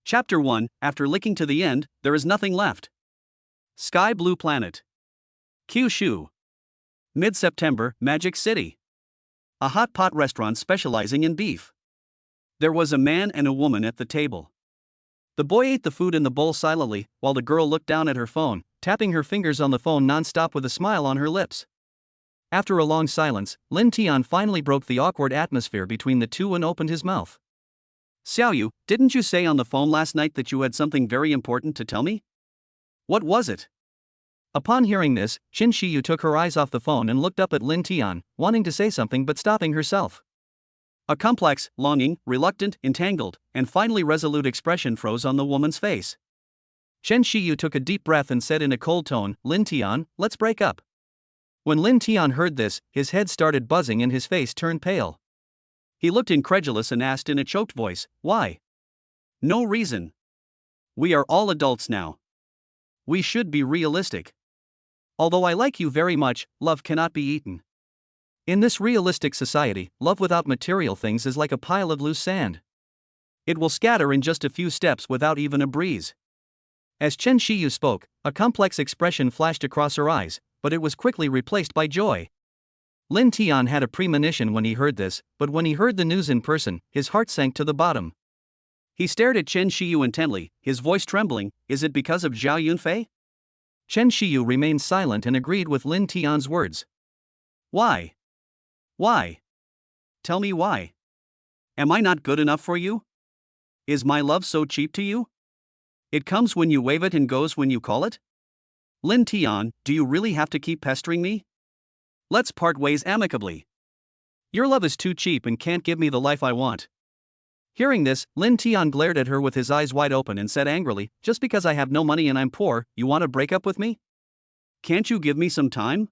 Chapter 1, After licking to the end, there is nothing left. Sky Blue Planet. Kyushu. Mid-September, Magic City. A hot pot restaurant specializing in beef. There was a man and a woman at the table. The boy ate the food in the bowl silently, while the girl looked down at her phone, tapping her fingers on the phone non-stop with a smile on her lips. After a long silence, Lin Tian finally broke the awkward atmosphere between the two and opened his mouth. Xiao, didn't you say on the phone last night that you had something very important to tell me? What was it? Upon hearing this, Qin Shiyu took her eyes off the phone and looked up at Lin Tian, wanting to say something but stopping herself. A complex, longing, reluctant, entangled, and finally resolute expression froze on the woman's face. Chen Shiyu took a deep breath and said in a cold tone, Lin Tian, let's break up. When Lin Tian heard this, his head started buzzing and his face turned pale. He looked incredulous and asked in a choked voice, why? No reason. We are all adults now. We should be realistic. Although I like you very much, love cannot be eaten. In this realistic society, love without material things is like a pile of loose sand. It will scatter in just a few steps without even a breeze. As Chen Shiyu spoke, a complex expression flashed across her eyes, but it was quickly replaced by joy. Lin Tian had a premonition when he heard this, but when he heard the news in person, his heart sank to the bottom. He stared at Chen Shiyu intently, his voice trembling. Is it because of Zhao Yunfei? Chen Shiyu remained silent and agreed with Lin Tian's words. Why? Why? Tell me why. Am I not good enough for you? Is my love so cheap to you? It comes when you wave it and goes when you call it? Lin Tian, do you really have to keep pestering me? Let's part ways amicably. Your love is too cheap and can't give me the life I want. Hearing this, Lin Tian glared at her with his eyes wide open and said angrily, just because I have no money and I'm poor, you want to break up with me? Can't you give me some time?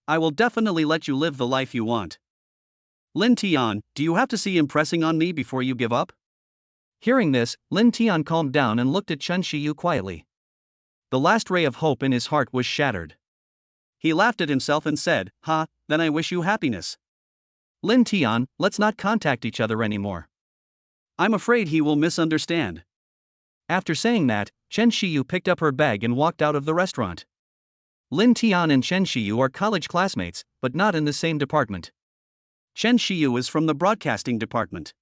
I will definitely let you live the life you want. Lin Tian, do you have to see impressing on me before you give up? Hearing this, Lin Tian calmed down and looked at Chen Shiyu quietly. The last ray of hope in his heart was shattered. He laughed at himself and said, then I wish you happiness. Lin Tian, let's not contact each other anymore. I'm afraid he will misunderstand. After saying that, Chen Shiyu picked up her bag and walked out of the restaurant. Lin Tian and Chen Shiyu are college classmates, but not in the same department. Chen Shiyu is from the broadcasting department.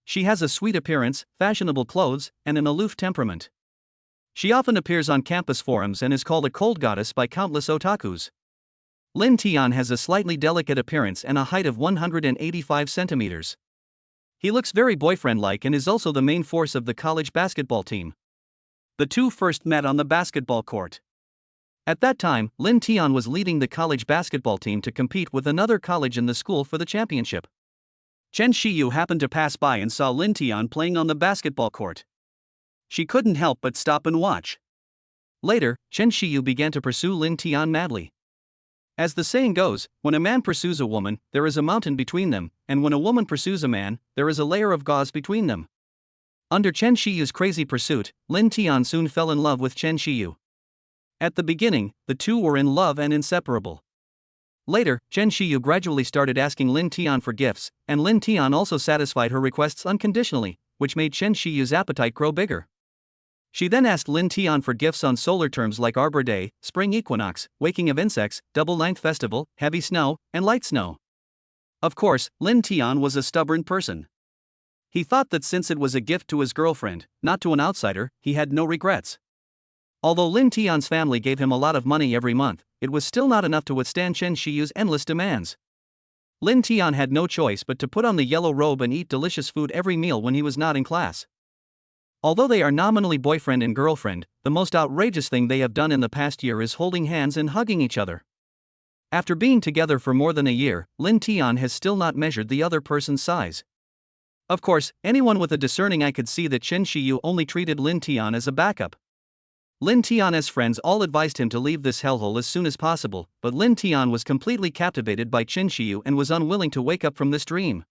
She has a sweet appearance, fashionable clothes, and an aloof temperament. She often appears on campus forums and is called a cold goddess by countless otakus. Lin Tian has a slightly delicate appearance and a height of 185 centimeters. He looks very boyfriend-like and is also the main force of the college basketball team. The two first met on the basketball court. At that time, Lin Tian was leading the college basketball team to compete with another college in the school for the championship. Chen Shiyu happened to pass by and saw Lin Tian playing on the basketball court. She couldn't help but stop and watch. Later, Chen Shiyu began to pursue Lin Tian madly. As the saying goes, when a man pursues a woman, there is a mountain between them, and when a woman pursues a man, there is a layer of gauze between them. Under Chen Shiyu's crazy pursuit, Lin Tian soon fell in love with Chen Shiyu. At the beginning, the two were in love and inseparable. Later, Chen Shiyu gradually started asking Lin Tian for gifts, and Lin Tian also satisfied her requests unconditionally, which made Chen Shiyu's appetite grow bigger. She then asked Lin Tian for gifts on solar terms like Arbor Day, Spring Equinox, Waking of Insects, Double Ninth Festival, Heavy Snow, and Light Snow. Of course, Lin Tian was a stubborn person. He thought that since it was a gift to his girlfriend, not to an outsider, he had no regrets. Although Lin Tian's family gave him a lot of money every month, it was still not enough to withstand Chen Shiyu's endless demands. Lin Tian had no choice but to put on the yellow robe and eat delicious food every meal when he was not in class. Although they are nominally boyfriend and girlfriend, the most outrageous thing they have done in the past year is holding hands and hugging each other. After being together for more than a year, Lin Tian has still not measured the other person's size. Of course, anyone with a discerning eye could see that Chen Shiyu only treated Lin Tian as a backup. Lin Tian's friends all advised him to leave this hellhole as soon as possible, but Lin Tian was completely captivated by Chen Shiyu and was unwilling to wake up from this dream.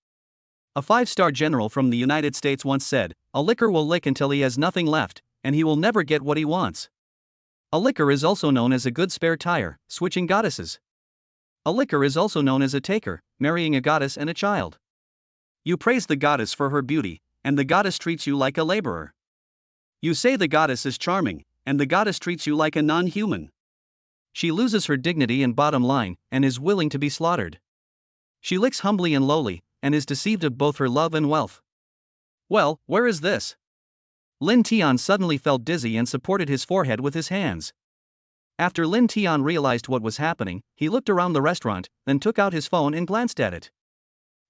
A 5-star general from the United States once said, "A licker will lick until he has nothing left, and he will never get what he wants." A licker is also known as a good spare tire, switching goddesses. A licker is also known as a taker, marrying a goddess and a child. You praise the goddess for her beauty, and the goddess treats you like a laborer. You say the goddess is charming, and the goddess treats you like a non-human. She loses her dignity and bottom line, and is willing to be slaughtered. She licks humbly and lowly, and is deceived of both her love and wealth. Well, where is this? Lin Tian suddenly felt dizzy and supported his forehead with his hands. After Lin Tian realized what was happening, he looked around the restaurant, then took out his phone and glanced at it.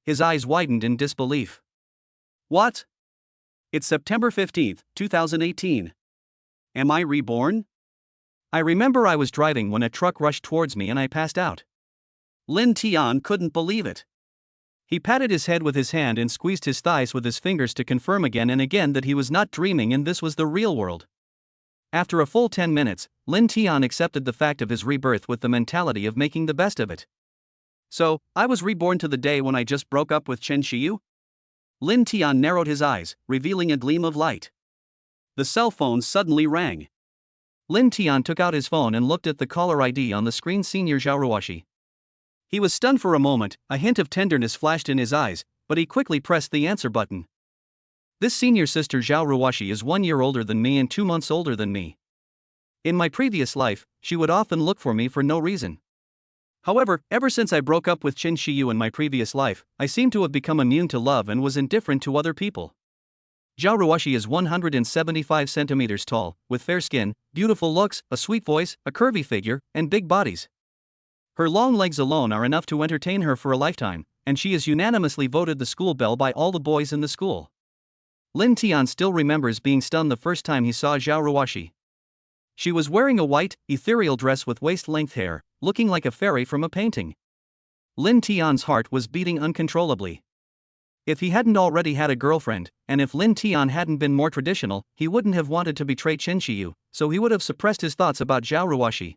His eyes widened in disbelief. What? It's September 15, 2018. Am I reborn? I remember I was driving when a truck rushed towards me and I passed out. Lin Tian couldn't believe it. He patted his head with his hand and squeezed his thighs with his fingers to confirm again and again that he was not dreaming and this was the real world. After a full 10 minutes, Lin Tian accepted the fact of his rebirth with the mentality of making the best of it. So, I was reborn to the day when I just broke up with Chen Xiu? Lin Tian narrowed his eyes, revealing a gleam of light. The cell phone suddenly rang. Lin Tian took out his phone and looked at the caller ID on the screen. Senior Xiao Ruashi. He was stunned for a moment, a hint of tenderness flashed in his eyes, but he quickly pressed the answer button. This senior sister Xiao Ruashi is 1 year older than me and 2 months older than me. In my previous life, she would often look for me for no reason. However, ever since I broke up with Chen Xiu in my previous life, I seem to have become immune to love and was indifferent to other people. Xiao Ruashi is 175 centimeters tall, with fair skin, beautiful looks, a sweet voice, a curvy figure, and big bodies. Her long legs alone are enough to entertain her for a lifetime, and she is unanimously voted the school belle by all the boys in the school. Lin Tian still remembers being stunned the first time he saw Xiao Ruashi. She was wearing a white, ethereal dress with waist-length hair, looking like a fairy from a painting. Lin Tian's heart was beating uncontrollably. If he hadn't already had a girlfriend, and if Lin Tian hadn't been more traditional, he wouldn't have wanted to betray Chen Xiu, so he would have suppressed his thoughts about Xiao Ruashi.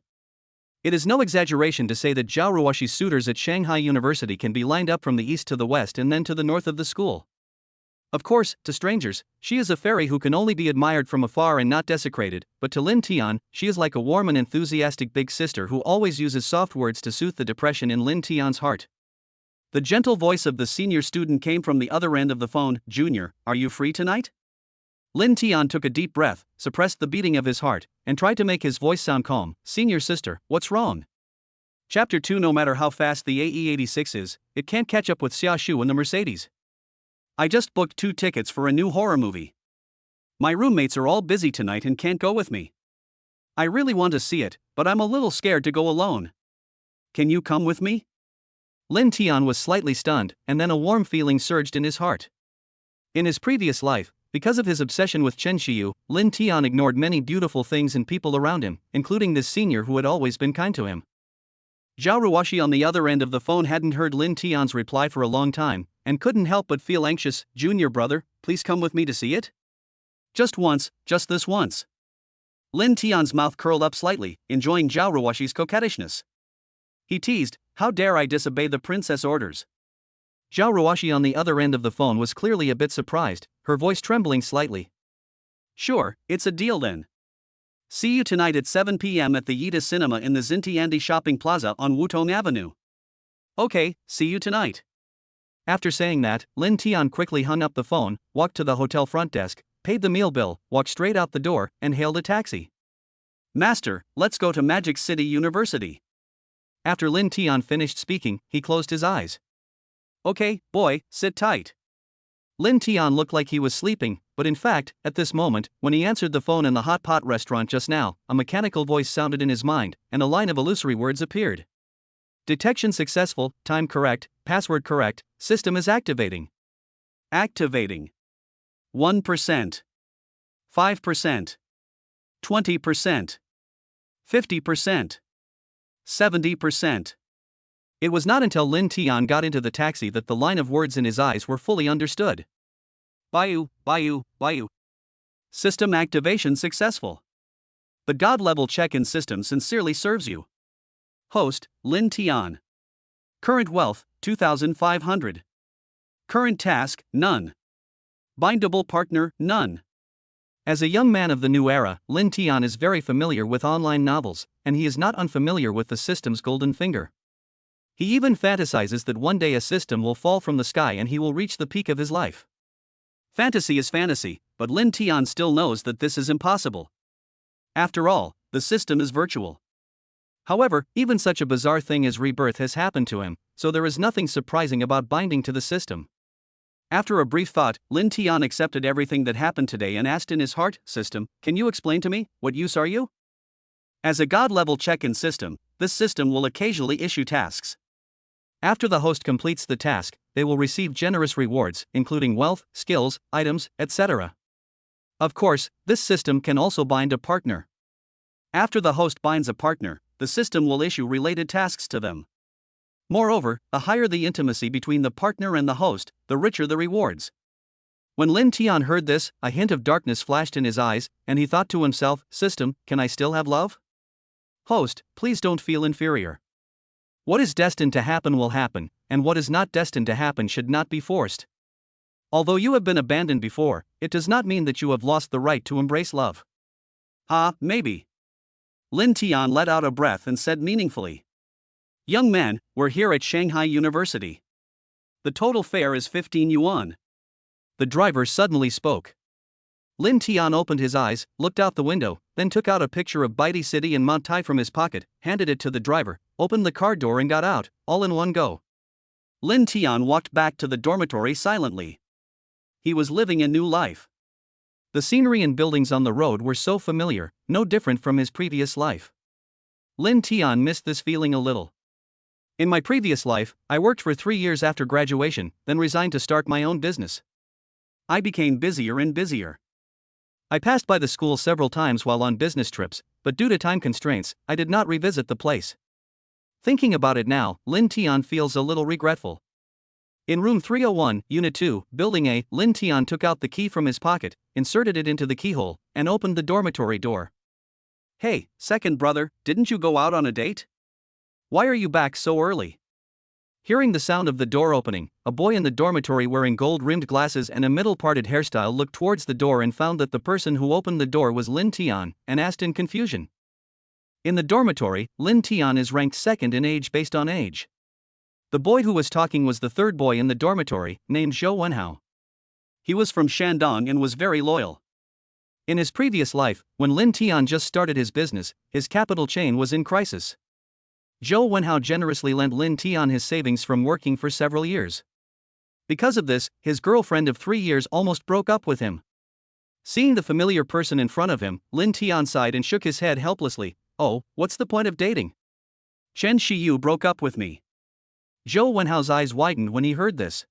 It is no exaggeration to say that Xiao Ruashi's suitors at Shanghai University can be lined up from the east to the west and then to the north of the school. Of course, to strangers, she is a fairy who can only be admired from afar and not desecrated, but to Lin Tian, she is like a warm and enthusiastic big sister who always uses soft words to soothe the depression in Lin Tian's heart. The gentle voice of the senior student came from the other end of the phone. Junior, are you free tonight? Lin Tian took a deep breath, suppressed the beating of his heart, and tried to make his voice sound calm. Senior sister, what's wrong? Chapter 2. No matter how fast the AE-86 is, it can't catch up with Xia Shu and the Mercedes. I just booked 2 tickets for a new horror movie. My roommates are all busy tonight and can't go with me. I really want to see it, but I'm a little scared to go alone. Can you come with me? Lin Tian was slightly stunned, and then a warm feeling surged in his heart. In his previous life, because of his obsession with Chen Xiu, Lin Tian ignored many beautiful things and people around him, including this senior who had always been kind to him. Xiao Ruashi on the other end of the phone hadn't heard Lin Tian's reply for a long time, and couldn't help but feel anxious. Junior brother, please come with me to see it? Just once, just this once. Lin Tian's mouth curled up slightly, enjoying Xiao Ruashi's coquettishness. He teased, how dare I disobey the princess orders? Xiao Ruashi on the other end of the phone was clearly a bit surprised, her voice trembling slightly. Sure, it's a deal then. See you tonight at 7 p.m. at the Yida Cinema in the Xintiandi Shopping Plaza on Wutong Avenue. Okay, see you tonight. After saying that, Lin Tian quickly hung up the phone, walked to the hotel front desk, paid the meal bill, walked straight out the door, and hailed a taxi. Master, let's go to Magic City University. After Lin Tian finished speaking, he closed his eyes. Okay, boy, sit tight. Lin Tian looked like he was sleeping, but in fact, at this moment, when he answered the phone in the hot pot restaurant just now, a mechanical voice sounded in his mind, and a line of illusory words appeared. Detection successful, time correct, password correct, system is activating. Activating. 1%. 5%. 20%. 50%. 70%. It was not until Lin Tian got into the taxi that the line of words in his eyes were fully understood. Bayou, Bayou, Bayou. System activation successful. The God-level check-in system sincerely serves you. Host, Lin Tian. Current wealth, 2,500. Current task, none. Bindable partner, none. As a young man of the new era, Lin Tian is very familiar with online novels, and he is not unfamiliar with the system's golden finger. He even fantasizes that one day a system will fall from the sky and he will reach the peak of his life. Fantasy is fantasy, but Lin Tian still knows that this is impossible. After all, the system is virtual. However, even such a bizarre thing as rebirth has happened to him, so there is nothing surprising about binding to the system. After a brief thought, Lin Tian accepted everything that happened today and asked in his heart, "System, can you explain to me, what use are you?" As a god-level check-in system, this system will occasionally issue tasks. After the host completes the task, they will receive generous rewards, including wealth, skills, items, etc. Of course, this system can also bind a partner. After the host binds a partner, the system will issue related tasks to them. Moreover, the higher the intimacy between the partner and the host, the richer the rewards. When Lin Tian heard this, a hint of darkness flashed in his eyes, and he thought to himself, "System, can I still have love?" Host, please don't feel inferior. What is destined to happen will happen, and what is not destined to happen should not be forced. Although you have been abandoned before, it does not mean that you have lost the right to embrace love. Maybe. Lin Tian let out a breath and said meaningfully, "Young man, we're here at Shanghai University. The total fare is 15 yuan. The driver suddenly spoke. Lin Tian opened his eyes, looked out the window, then took out a picture of Baidi City and Mount Tai from his pocket, handed it to the driver, opened the car door and got out, all in one go. Lin Tian walked back to the dormitory silently. He was living a new life. The scenery and buildings on the road were so familiar, no different from his previous life. Lin Tian missed this feeling a little. In my previous life, I worked for 3 years after graduation, then resigned to start my own business. I became busier and busier. I passed by the school several times while on business trips, but due to time constraints, I did not revisit the place. Thinking about it now, Lin Tian feels a little regretful. In room 301, Unit 2, Building A, Lin Tian took out the key from his pocket, inserted it into the keyhole, and opened the dormitory door. "Hey, second brother, didn't you go out on a date? Why are you back so early?" Hearing the sound of the door opening, a boy in the dormitory wearing gold-rimmed glasses and a middle-parted hairstyle looked towards the door and found that the person who opened the door was Lin Tian, and asked in confusion. In the dormitory, Lin Tian is ranked second in age based on age. The boy who was talking was the third boy in the dormitory, named Zhou Wenhao. He was from Shandong and was very loyal. In his previous life, when Lin Tian just started his business, his capital chain was in crisis. Zhou Wenhao generously lent Lin Tian his savings from working for several years. Because of this, his girlfriend of 3 years almost broke up with him. Seeing the familiar person in front of him, Lin Tian sighed and shook his head helplessly. "Oh, what's the point of dating? Chen Shiyu broke up with me." Zhou Wenhao's eyes widened when he heard this.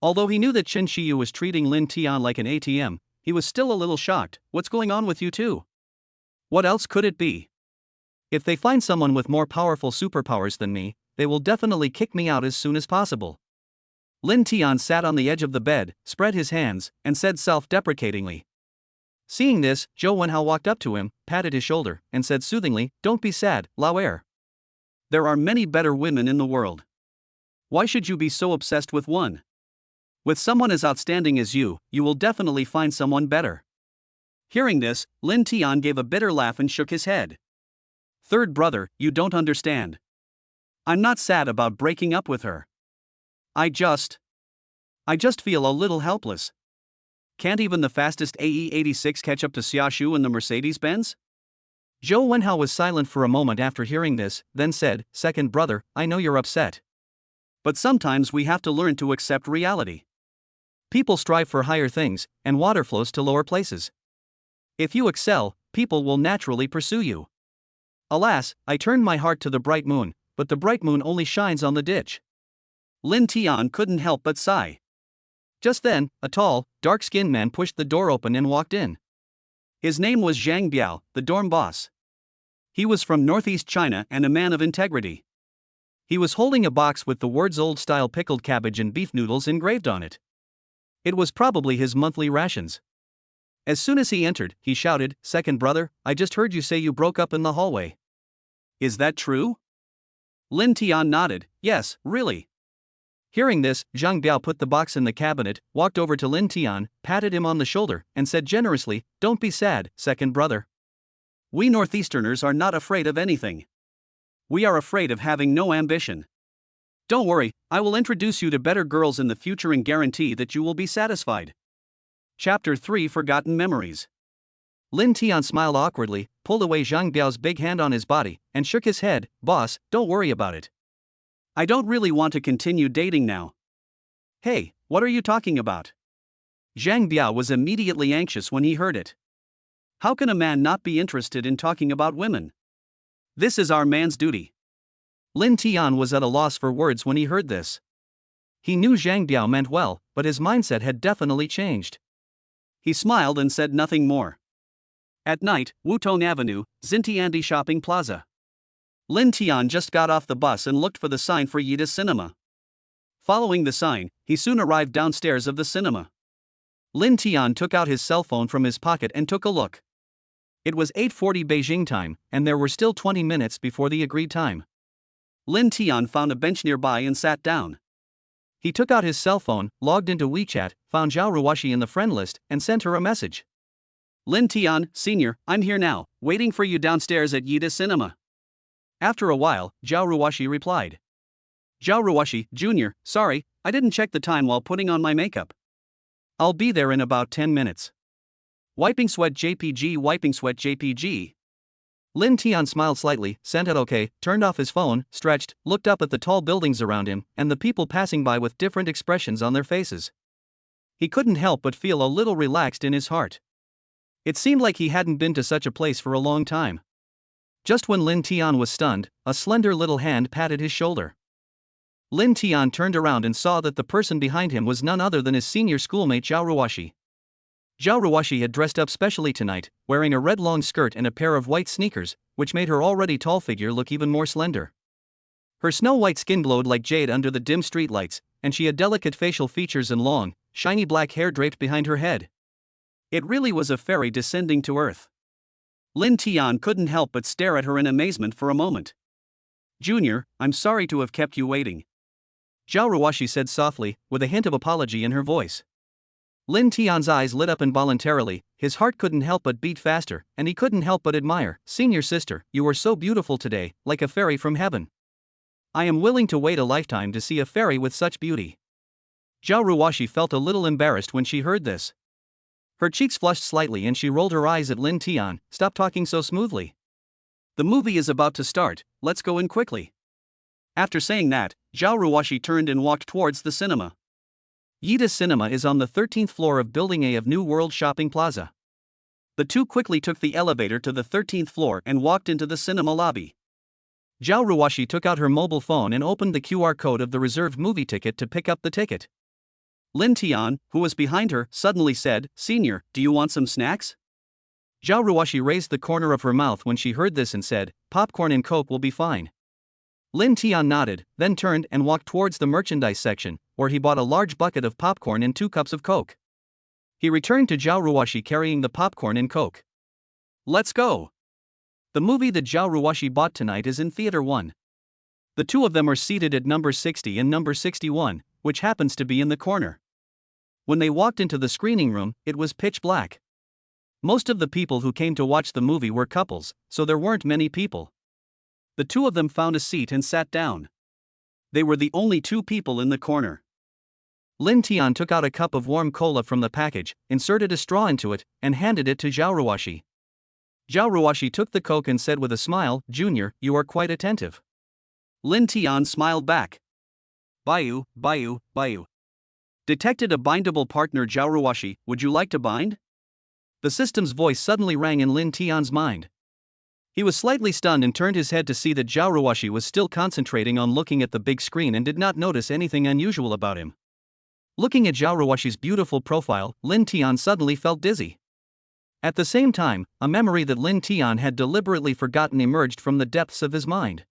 Although he knew that Chen Shiyu was treating Lin Tian like an ATM, he was still a little shocked. "What's going on with you two? What else could it be? If they find someone with more powerful superpowers than me, they will definitely kick me out as soon as possible." Lin Tian sat on the edge of the bed, spread his hands, and said self-deprecatingly. Seeing this, Zhou Wenhao walked up to him, patted his shoulder, and said soothingly, "Don't be sad, Lao Er. There are many better women in the world. Why should you be so obsessed with one? With someone as outstanding as you will definitely find someone better." Hearing this, Lin Tian gave a bitter laugh and shook his head. "Third brother, you don't understand. I'm not sad about breaking up with her. I just feel a little helpless. Can't even the fastest AE86 catch up to Xiaoshu in the Mercedes-Benz?" Zhou Wenhao was silent for a moment after hearing this, then said, "Second brother, I know you're upset. But sometimes we have to learn to accept reality. People strive for higher things, and water flows to lower places. If you excel, people will naturally pursue you. Alas, I turned my heart to the bright moon, but the bright moon only shines on the ditch." Lin Tian couldn't help but sigh. Just then, a tall, dark-skinned man pushed the door open and walked in. His name was Zhang Biao, the dorm boss. He was from northeast China and a man of integrity. He was holding a box with the words old-style pickled cabbage and beef noodles engraved on it. It was probably his monthly rations. As soon as he entered, he shouted, "Second brother, I just heard you say you broke up in the hallway. Is that true?" Lin Tian nodded, "Yes, really." Hearing this, Zhang Biao put the box in the cabinet, walked over to Lin Tian, patted him on the shoulder, and said generously, "Don't be sad, second brother. We Northeasterners are not afraid of anything. We are afraid of having no ambition. Don't worry, I will introduce you to better girls in the future and guarantee that you will be satisfied." Chapter 3 Forgotten Memories. Lin Tian smiled awkwardly, pulled away Zhang Biao's big hand on his body, and shook his head. Boss, don't worry about it. I don't really want to continue dating now. Hey, what are you talking about? Zhang Biao was immediately anxious when he heard it. How can a man not be interested in talking about women? This is our man's duty. Lin Tian was at a loss for words when he heard this. He knew Zhang Biao meant well, but his mindset had definitely changed. He smiled and said nothing more. At night, Wutong Avenue, Xintiandi Shopping Plaza. Lin Tian just got off the bus and looked for the sign for Yida's Cinema. Following the sign, he soon arrived downstairs of the cinema. Lin Tian took out his cell phone from his pocket and took a look. It was 8:40 Beijing time, and there were still 20 minutes before the agreed time. Lin Tian found a bench nearby and sat down. He took out his cell phone, logged into WeChat, found Xiao Ruashi in the friend list, and sent her a message. Lin Tian, Sr., I'm here now, waiting for you downstairs at Yida's Cinema. After a while, Xiao Ruashi replied. Xiao Ruashi, Jr., sorry, I didn't check the time while putting on my makeup. I'll be there in about 10 minutes. Wiping sweat JPG, wiping sweat JPG. Lin Tian smiled slightly, sent it okay, turned off his phone, stretched, looked up at the tall buildings around him, and the people passing by with different expressions on their faces. He couldn't help but feel a little relaxed in his heart. It seemed like he hadn't been to such a place for a long time. Just when Lin Tian was stunned, a slender little hand patted his shoulder. Lin Tian turned around and saw that the person behind him was none other than his senior schoolmate Xiao Ruashi. Xiao Ruashi had dressed up specially tonight, wearing a red long skirt and a pair of white sneakers, which made her already tall figure look even more slender. Her snow-white skin glowed like jade under the dim streetlights, and she had delicate facial features and long, shiny black hair draped behind her head. It really was a fairy descending to earth. Lin Tian couldn't help but stare at her in amazement for a moment. Junior, I'm sorry to have kept you waiting. Xiao Ruashi said softly, with a hint of apology in her voice. Lin Tian's eyes lit up involuntarily, his heart couldn't help but beat faster, and he couldn't help but admire. Senior sister, you are so beautiful today, like a fairy from heaven. I am willing to wait a lifetime to see a fairy with such beauty. Xiao Ruashi felt a little embarrassed when she heard this. Her cheeks flushed slightly and she rolled her eyes at Lin Tian. Stop talking so smoothly. The movie is about to start, let's go in quickly. After saying that, Xiao Ruashi turned and walked towards the cinema. Yida's Cinema is on the 13th floor of Building A of New World Shopping Plaza. The two quickly took the elevator to the 13th floor and walked into the cinema lobby. Xiao Ruashi took out her mobile phone and opened the QR code of the reserved movie ticket to pick up the ticket. Lin Tian, who was behind her, suddenly said, Senior, do you want some snacks? Xiao Ruashi raised the corner of her mouth when she heard this and said, Popcorn and Coke will be fine. Lin Tian nodded, then turned and walked towards the merchandise section, where he bought a large bucket of popcorn and 2 cups of Coke. He returned to Xiao Ruashi carrying the popcorn and Coke. Let's go. The movie that Xiao Ruashi bought tonight is in Theater 1. The two of them are seated at number 60 and number 61, which happens to be in the corner. When they walked into the screening room, it was pitch black. Most of the people who came to watch the movie were couples, so there weren't many people. The two of them found a seat and sat down. They were the only 2 people in the corner. Lin Tian took out a cup of warm cola from the package, inserted a straw into it, and handed it to Xiao Ruashi. Xiao Ruashi took the Coke and said with a smile, Junior, you are quite attentive. Lin Tian smiled back. Bayu. Detected a bindable partner. Xiao Ruashi, would you like to bind? The system's voice suddenly rang in Lin Tian's mind. He was slightly stunned and turned his head to see that Xiao Ruashi was still concentrating on looking at the big screen and did not notice anything unusual about him. Looking at Xiao Ruashi's beautiful profile, Lin Tian suddenly felt dizzy. At the same time, a memory that Lin Tian had deliberately forgotten emerged from the depths of his mind.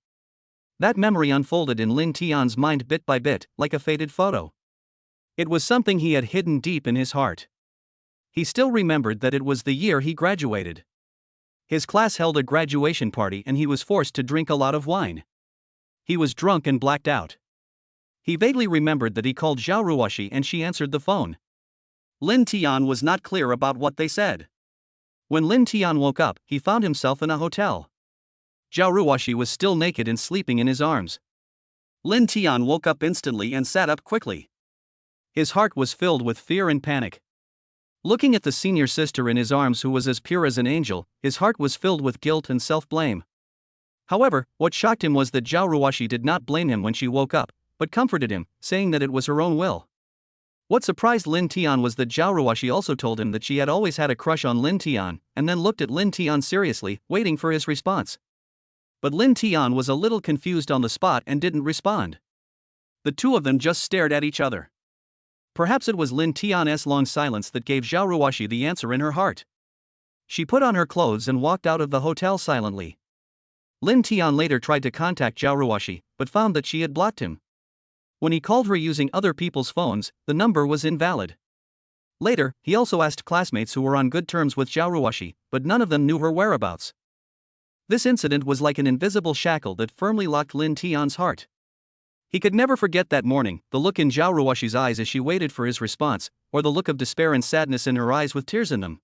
That memory unfolded in Lin Tian's mind bit by bit, like a faded photo. It was something he had hidden deep in his heart. He still remembered that it was the year he graduated. His class held a graduation party and he was forced to drink a lot of wine. He was drunk and blacked out. He vaguely remembered that he called Xiao Ruashi and she answered the phone. Lin Tian was not clear about what they said. When Lin Tian woke up, he found himself in a hotel. Xiao Ruashi was still naked and sleeping in his arms. Lin Tian woke up instantly and sat up quickly. His heart was filled with fear and panic. Looking at the senior sister in his arms who was as pure as an angel, his heart was filled with guilt and self-blame. However, what shocked him was that Xiao Ruashi did not blame him when she woke up, but comforted him, saying that it was her own will. What surprised Lin Tian was that Xiao Ruashi also told him that she had always had a crush on Lin Tian, and then looked at Lin Tian seriously, waiting for his response. But Lin Tian was a little confused on the spot and didn't respond. The two of them just stared at each other. Perhaps it was Lin Tian's long silence that gave Xiao Ruashi the answer in her heart. She put on her clothes and walked out of the hotel silently. Lin Tian later tried to contact Xiao Ruashi, but found that she had blocked him. When he called her using other people's phones, the number was invalid. Later, he also asked classmates who were on good terms with Xiao Ruashi, but none of them knew her whereabouts. This incident was like an invisible shackle that firmly locked Lin Tian's heart. He could never forget that morning, the look in Xiao Ruashi's eyes as she waited for his response, or the look of despair and sadness in her eyes with tears in them.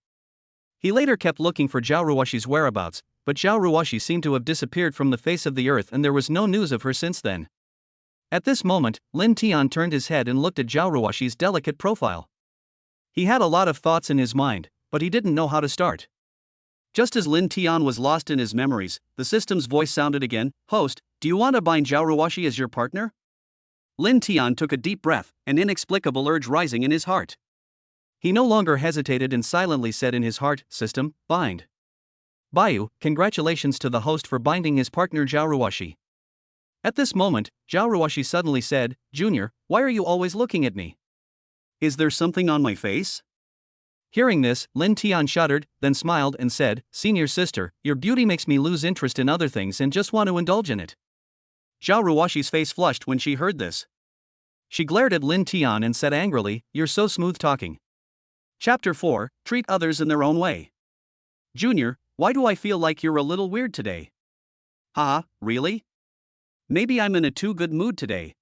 He later kept looking for Xiao Ruashi's whereabouts, but Xiao Ruashi seemed to have disappeared from the face of the earth and there was no news of her since then. At this moment, Lin Tian turned his head and looked at Xiao Ruashi's delicate profile. He had a lot of thoughts in his mind, but he didn't know how to start. Just as Lin Tian was lost in his memories, the system's voice sounded again, "Host, do you want to bind Xiao Ruashi as your partner?" Lin Tian took a deep breath, an inexplicable urge rising in his heart. He no longer hesitated and silently said in his heart, "System, bind." Bayu, congratulations to the host for binding his partner Xiao Ruashi. At this moment, Xiao Ruashi suddenly said, "Junior, why are you always looking at me? Is there something on my face?" Hearing this, Lin Tian shuddered, then smiled and said, "Senior sister, your beauty makes me lose interest in other things and just want to indulge in it." Xiao Ruashi's face flushed when she heard this. She glared at Lin Tian and said angrily, "You're so smooth talking." Chapter 4, Treat Others in Their Own Way. Junior, why do I feel like you're a little weird today? Haha, really? Maybe I'm in a too good mood today.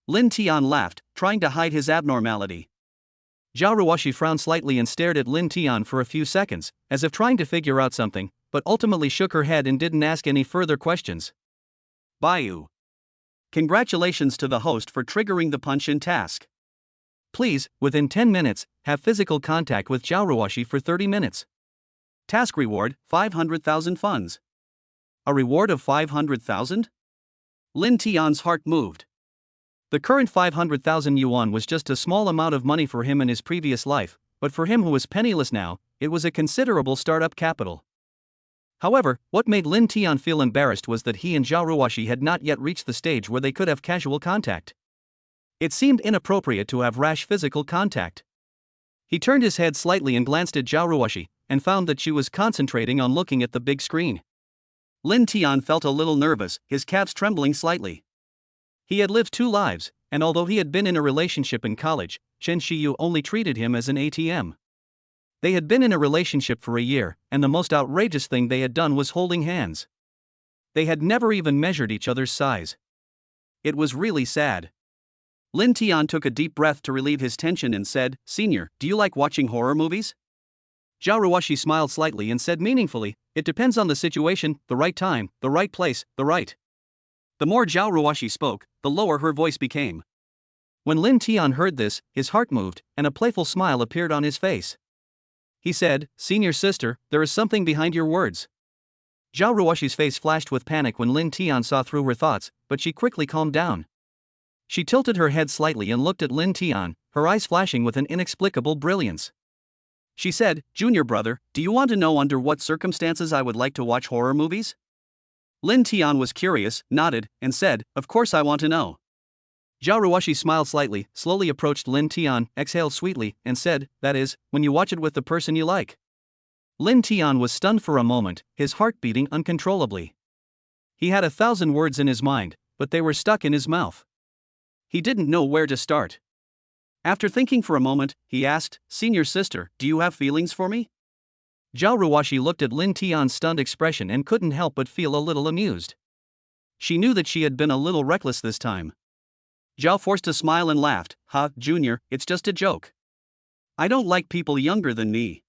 Lin Tian laughed, trying to hide his abnormality. Xiao Ruashi frowned slightly and stared at Lin Tian for a few seconds, as if trying to figure out something, but ultimately shook her head and didn't ask any further questions. Bayu. Congratulations to the host for triggering the punch-in task. Please, within 10 minutes, have physical contact with Xiao Ruashi for 30 minutes. Task reward, 500,000 funds. A reward of 500,000? Lin Tian's heart moved. The current 500,000 yuan was just a small amount of money for him in his previous life, but for him who was penniless now, it was a considerable startup capital. However, what made Lin Tian feel embarrassed was that he and Xiao Ruashi had not yet reached the stage where they could have casual contact. It seemed inappropriate to have rash physical contact. He turned his head slightly and glanced at Xiao Ruashi, and found that she was concentrating on looking at the big screen. Lin Tian felt a little nervous, his calves trembling slightly. He had lived 2 lives, and although he had been in a relationship in college, Chen Shiyu only treated him as an ATM. They had been in a relationship for a year, and the most outrageous thing they had done was holding hands. They had never even measured each other's size. It was really sad. Lin Tian took a deep breath to relieve his tension and said, "Senior, do you like watching horror movies?" Xiao Ruashi smiled slightly and said meaningfully, "It depends on the situation, the right time, the right place, the right." The more Xiao Ruashi spoke, the lower her voice became. When Lin Tian heard this, his heart moved, and a playful smile appeared on his face. He said, "Senior sister, there is something behind your words." Xiao Ruashi's face flashed with panic when Lin Tian saw through her thoughts, but she quickly calmed down. She tilted her head slightly and looked at Lin Tian, her eyes flashing with an inexplicable brilliance. She said, "Junior brother, do you want to know under what circumstances I would like to watch horror movies?" Lin Tian was curious, nodded, and said, "Of course I want to know." Xiao Ruashi smiled slightly, slowly approached Lin Tian, exhaled sweetly, and said, "That is, when you watch it with the person you like." Lin Tian was stunned for a moment, his heart beating uncontrollably. He had 1,000 words in his mind, but they were stuck in his mouth. He didn't know where to start. After thinking for a moment, he asked, "Senior sister, do you have feelings for me?" Xiao Ruashi looked at Lin Tian's stunned expression and couldn't help but feel a little amused. She knew that she had been a little reckless this time. Zhao forced a smile and laughed, "Ha, Junior, it's just a joke. I don't like people younger than me."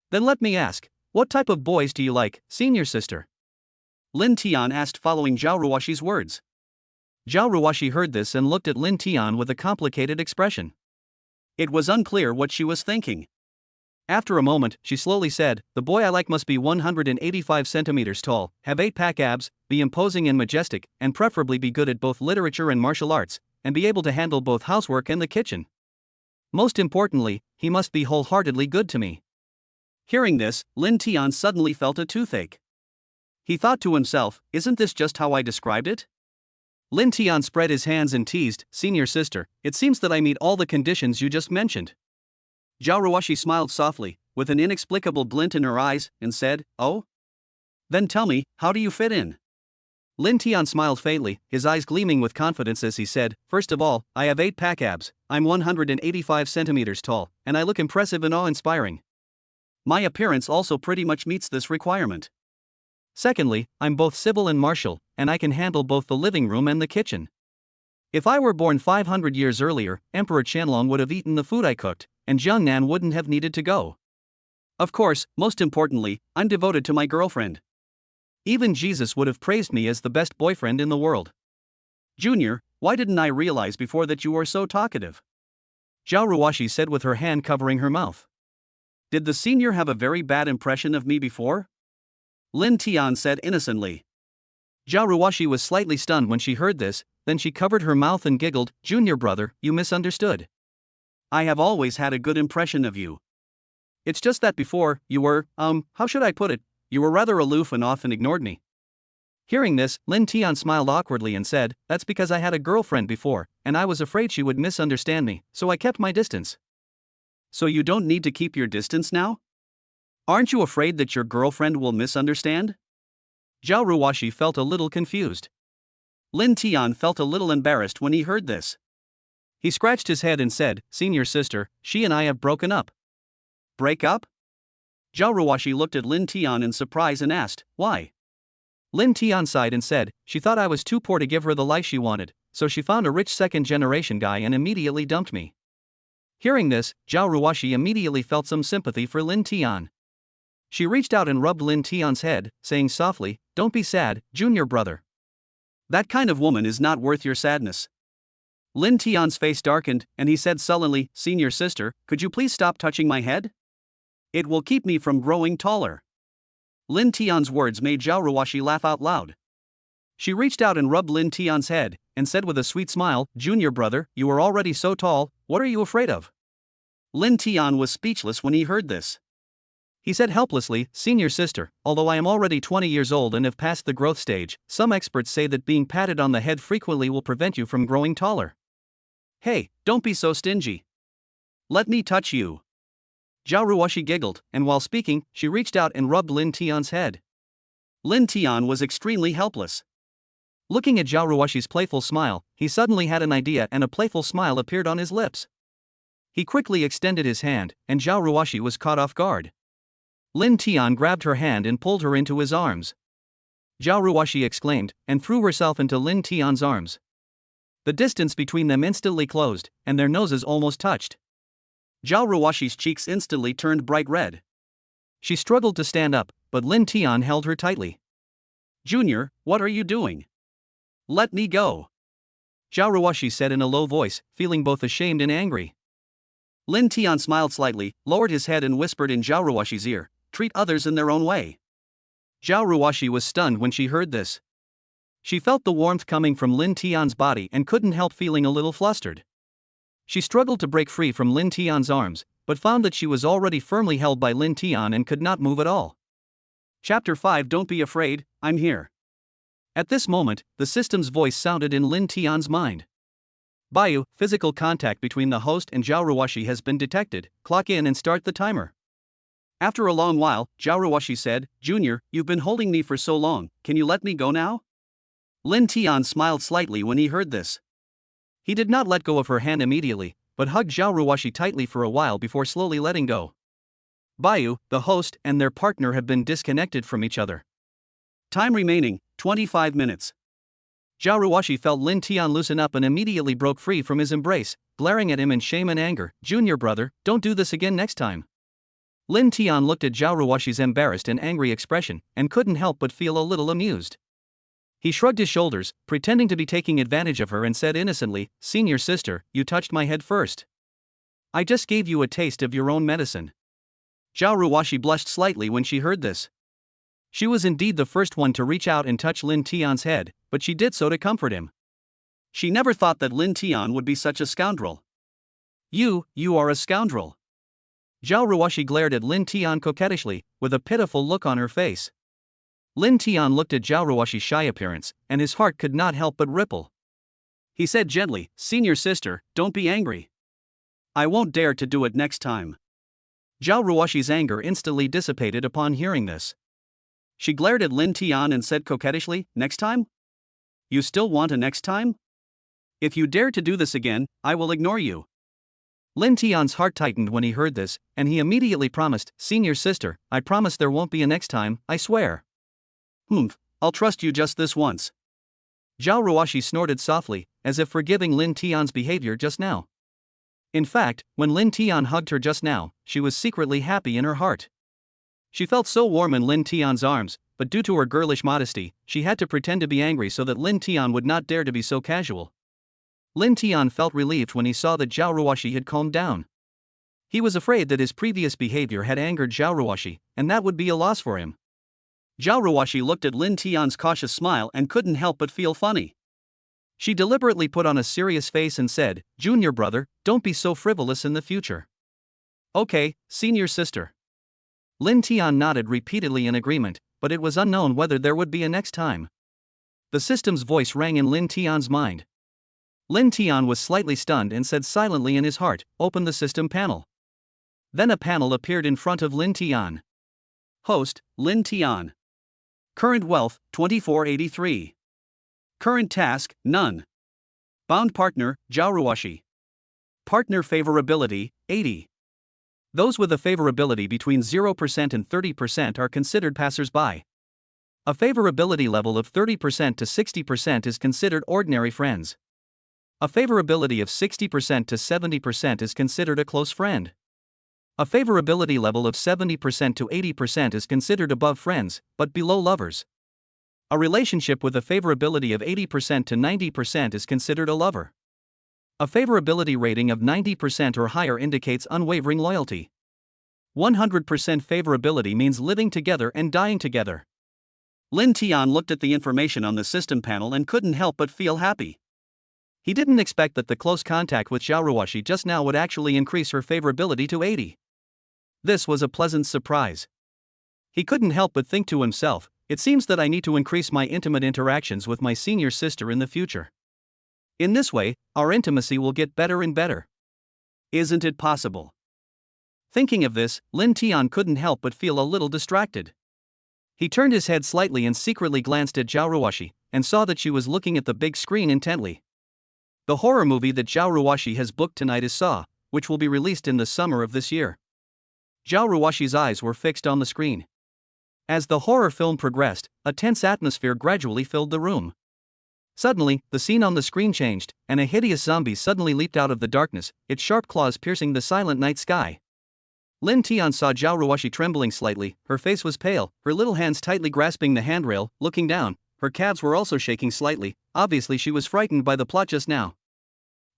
"Then let me ask, what type of boys do you like, senior sister?" Lin Tian asked following Xiao Ruashi's words. Xiao Ruashi heard this and looked at Lin Tian with a complicated expression. It was unclear what she was thinking. After a moment, she slowly said, "The boy I like must be 185 centimeters tall, have 8-pack abs, be imposing and majestic, and preferably be good at both literature and martial arts, and be able to handle both housework and the kitchen. Most importantly, he must be wholeheartedly good to me." Hearing this, Lin Tian suddenly felt a toothache. He thought to himself, "Isn't this just how I described it?" Lin Tian spread his hands and teased, "Senior sister, it seems that I meet all the conditions you just mentioned." Xiao Ruashi smiled softly, with an inexplicable glint in her eyes, and said, "Oh? Then tell me, how do you fit in?" Lin Tian smiled faintly, his eyes gleaming with confidence as he said, "First of all, I have 8-pack abs, I'm 185 centimeters tall, and I look impressive and awe-inspiring. My appearance also pretty much meets this requirement. Secondly, I'm both civil and martial, and I can handle both the living room and the kitchen. If I were born 500 years earlier, Emperor Qianlong would have eaten the food I cooked, and Jiangnan wouldn't have needed to go. Of course, most importantly, I'm devoted to my girlfriend. Even Jesus would have praised me as the best boyfriend in the world. Junior, why didn't I realize before that you were so talkative?" Xiao Ruashi said with her hand covering her mouth. "Did the senior have a very bad impression of me before?" Lin Tian said innocently. Xiao Ruashi was slightly stunned when she heard this, then she covered her mouth and giggled, "Junior brother, you misunderstood. I have always had a good impression of you. It's just that before, you were, how should I put it, you were rather aloof and often ignored me." Hearing this, Lin Tian smiled awkwardly and said, "That's because I had a girlfriend before, and I was afraid she would misunderstand me, so I kept my distance." "So you don't need to keep your distance now? Aren't you afraid that your girlfriend will misunderstand?" Xiao Ruashi felt a little confused. Lin Tian felt a little embarrassed when he heard this. He scratched his head and said, "Senior sister, she and I have broken up." "Break up?" Xiao Ruashi looked at Lin Tian in surprise and asked, "Why?" Lin Tian sighed and said, "She thought I was too poor to give her the life she wanted, so she found a rich second-generation guy and immediately dumped me." Hearing this, Xiao Ruashi immediately felt some sympathy for Lin Tian. She reached out and rubbed Lin Tian's head, saying softly, "Don't be sad, junior brother. That kind of woman is not worth your sadness." Lin Tian's face darkened, and he said sullenly, "Senior sister, could you please stop touching my head? It will keep me from growing taller." Lin Tian's words made Xiao Ruashi laugh out loud. She reached out and rubbed Lin Tian's head, and said with a sweet smile, "Junior brother, you are already so tall, what are you afraid of?" Lin Tian was speechless when he heard this. He said helplessly, "Senior sister, although I am already 20 years old and have passed the growth stage, some experts say that being patted on the head frequently will prevent you from growing taller. Hey, don't be so stingy. Let me touch you." Xiao Ruashi giggled, and while speaking, she reached out and rubbed Lin Tian's head. Lin Tian was extremely helpless. Looking at Xiao Ruashi's playful smile, he suddenly had an idea and a playful smile appeared on his lips. He quickly extended his hand, and Xiao Ruashi was caught off guard. Lin Tian grabbed her hand and pulled her into his arms. Xiao Ruashi exclaimed, and threw herself into Lin Tian's arms. The distance between them instantly closed, and their noses almost touched. Xiao Ruashi's cheeks instantly turned bright red. She struggled to stand up, but Lin Tian held her tightly. "Junior, what are you doing? Let me go," Xiao Ruashi said in a low voice, feeling both ashamed and angry. Lin Tian smiled slightly, lowered his head and whispered in Xiao Ruashi's ear, "Treat others in their own way." Xiao Ruashi was stunned when she heard this. She felt the warmth coming from Lin Tian's body and couldn't help feeling a little flustered. She struggled to break free from Lin Tian's arms, but found that she was already firmly held by Lin Tian and could not move at all. Chapter 5 Don't be afraid, I'm here. At this moment, the system's voice sounded in Lin Tian's mind. "Bayu, physical contact between the host and Xiao Ruashi has been detected, clock in and start the timer." After a long while, Xiao Ruashi said, "Junior, you've been holding me for so long, can you let me go now?" Lin Tian smiled slightly when he heard this. He did not let go of her hand immediately, but hugged Xiao Ruashi tightly for a while before slowly letting go. Bayu, the host, and their partner have been disconnected from each other. Time remaining, 25 minutes. Xiao Ruashi felt Lin Tian loosen up and immediately broke free from his embrace, glaring at him in shame and anger. "Junior brother, don't do this again next time." Lin Tian looked at Xiao Ruashi's embarrassed and angry expression, and couldn't help but feel a little amused. He shrugged his shoulders, pretending to be taking advantage of her and said innocently, "Senior sister, you touched my head first. I just gave you a taste of your own medicine. Xiao Ruashi blushed slightly when she heard this. She was indeed the first one to reach out and touch Lin Tian's head, but she did so to comfort him. She never thought that Lin Tian would be such a scoundrel. You are a scoundrel. Xiao Ruashi glared at Lin Tian coquettishly, with a pitiful look on her face. Lin Tian looked at Xiao Ruashi's shy appearance, and his heart could not help but ripple. He said gently, "Senior sister, don't be angry. I won't dare to do it next time." Xiao Ruashi's anger instantly dissipated upon hearing this. She glared at Lin Tian and said coquettishly, "Next time? You still want a next time? If you dare to do this again, I will ignore you." Lin Tian's heart tightened when he heard this, and he immediately promised, "Senior sister, I promise there won't be a next time, I swear." I'll trust you just this once." Xiao Ruashi snorted softly, as if forgiving Lin Tian's behavior just now. In fact, when Lin Tian hugged her just now, she was secretly happy in her heart. She felt so warm in Lin Tian's arms, but due to her girlish modesty, she had to pretend to be angry so that Lin Tian would not dare to be so casual. Lin Tian felt relieved when he saw that Xiao Ruashi had calmed down. He was afraid that his previous behavior had angered Xiao Ruashi, and that would be a loss for him. Xiao Ruashi looked at Lin Tian's cautious smile and couldn't help but feel funny. She deliberately put on a serious face and said, "Junior brother, don't be so frivolous in the future." "Okay, senior sister." Lin Tian nodded repeatedly in agreement, but it was unknown whether there would be a next time. The system's voice rang in Lin Tian's mind. Lin Tian was slightly stunned and said silently in his heart, "Open the system panel." Then a panel appeared in front of Lin Tian. Host, Lin Tian. Current wealth, 2483. Current task, none. Bound partner, Xiao Ruashi. Partner favorability, 80. Those with a favorability between 0% and 30% are considered passers-by. A favorability level of 30% to 60% is considered ordinary friends. A favorability of 60% to 70% is considered a close friend. A favorability level of 70% to 80% is considered above friends, but below lovers. A relationship with a favorability of 80% to 90% is considered a lover. A favorability rating of 90% or higher indicates unwavering loyalty. 100% favorability means living together and dying together. Lin Tian looked at the information on the system panel and couldn't help but feel happy. He didn't expect that the close contact with Xiao Ruashi just now would actually increase her favorability to 80. This was a pleasant surprise. He couldn't help but think to himself, "It seems that I need to increase my intimate interactions with my senior sister in the future. In this way, our intimacy will get better and better. Isn't it possible?" Thinking of this, Lin Tian couldn't help but feel a little distracted. He turned his head slightly and secretly glanced at Xiao Ruashi, and saw that she was looking at the big screen intently. The horror movie that Xiao Ruashi has booked tonight is Saw, which will be released in the summer of this year. Xiao Ruashi's eyes were fixed on the screen. As the horror film progressed, a tense atmosphere gradually filled the room. Suddenly, the scene on the screen changed, and a hideous zombie suddenly leaped out of the darkness, its sharp claws piercing the silent night sky. Lin Tian saw Xiao Ruashi trembling slightly, her face was pale, her little hands tightly grasping the handrail. Looking down, her calves were also shaking slightly, obviously she was frightened by the plot just now.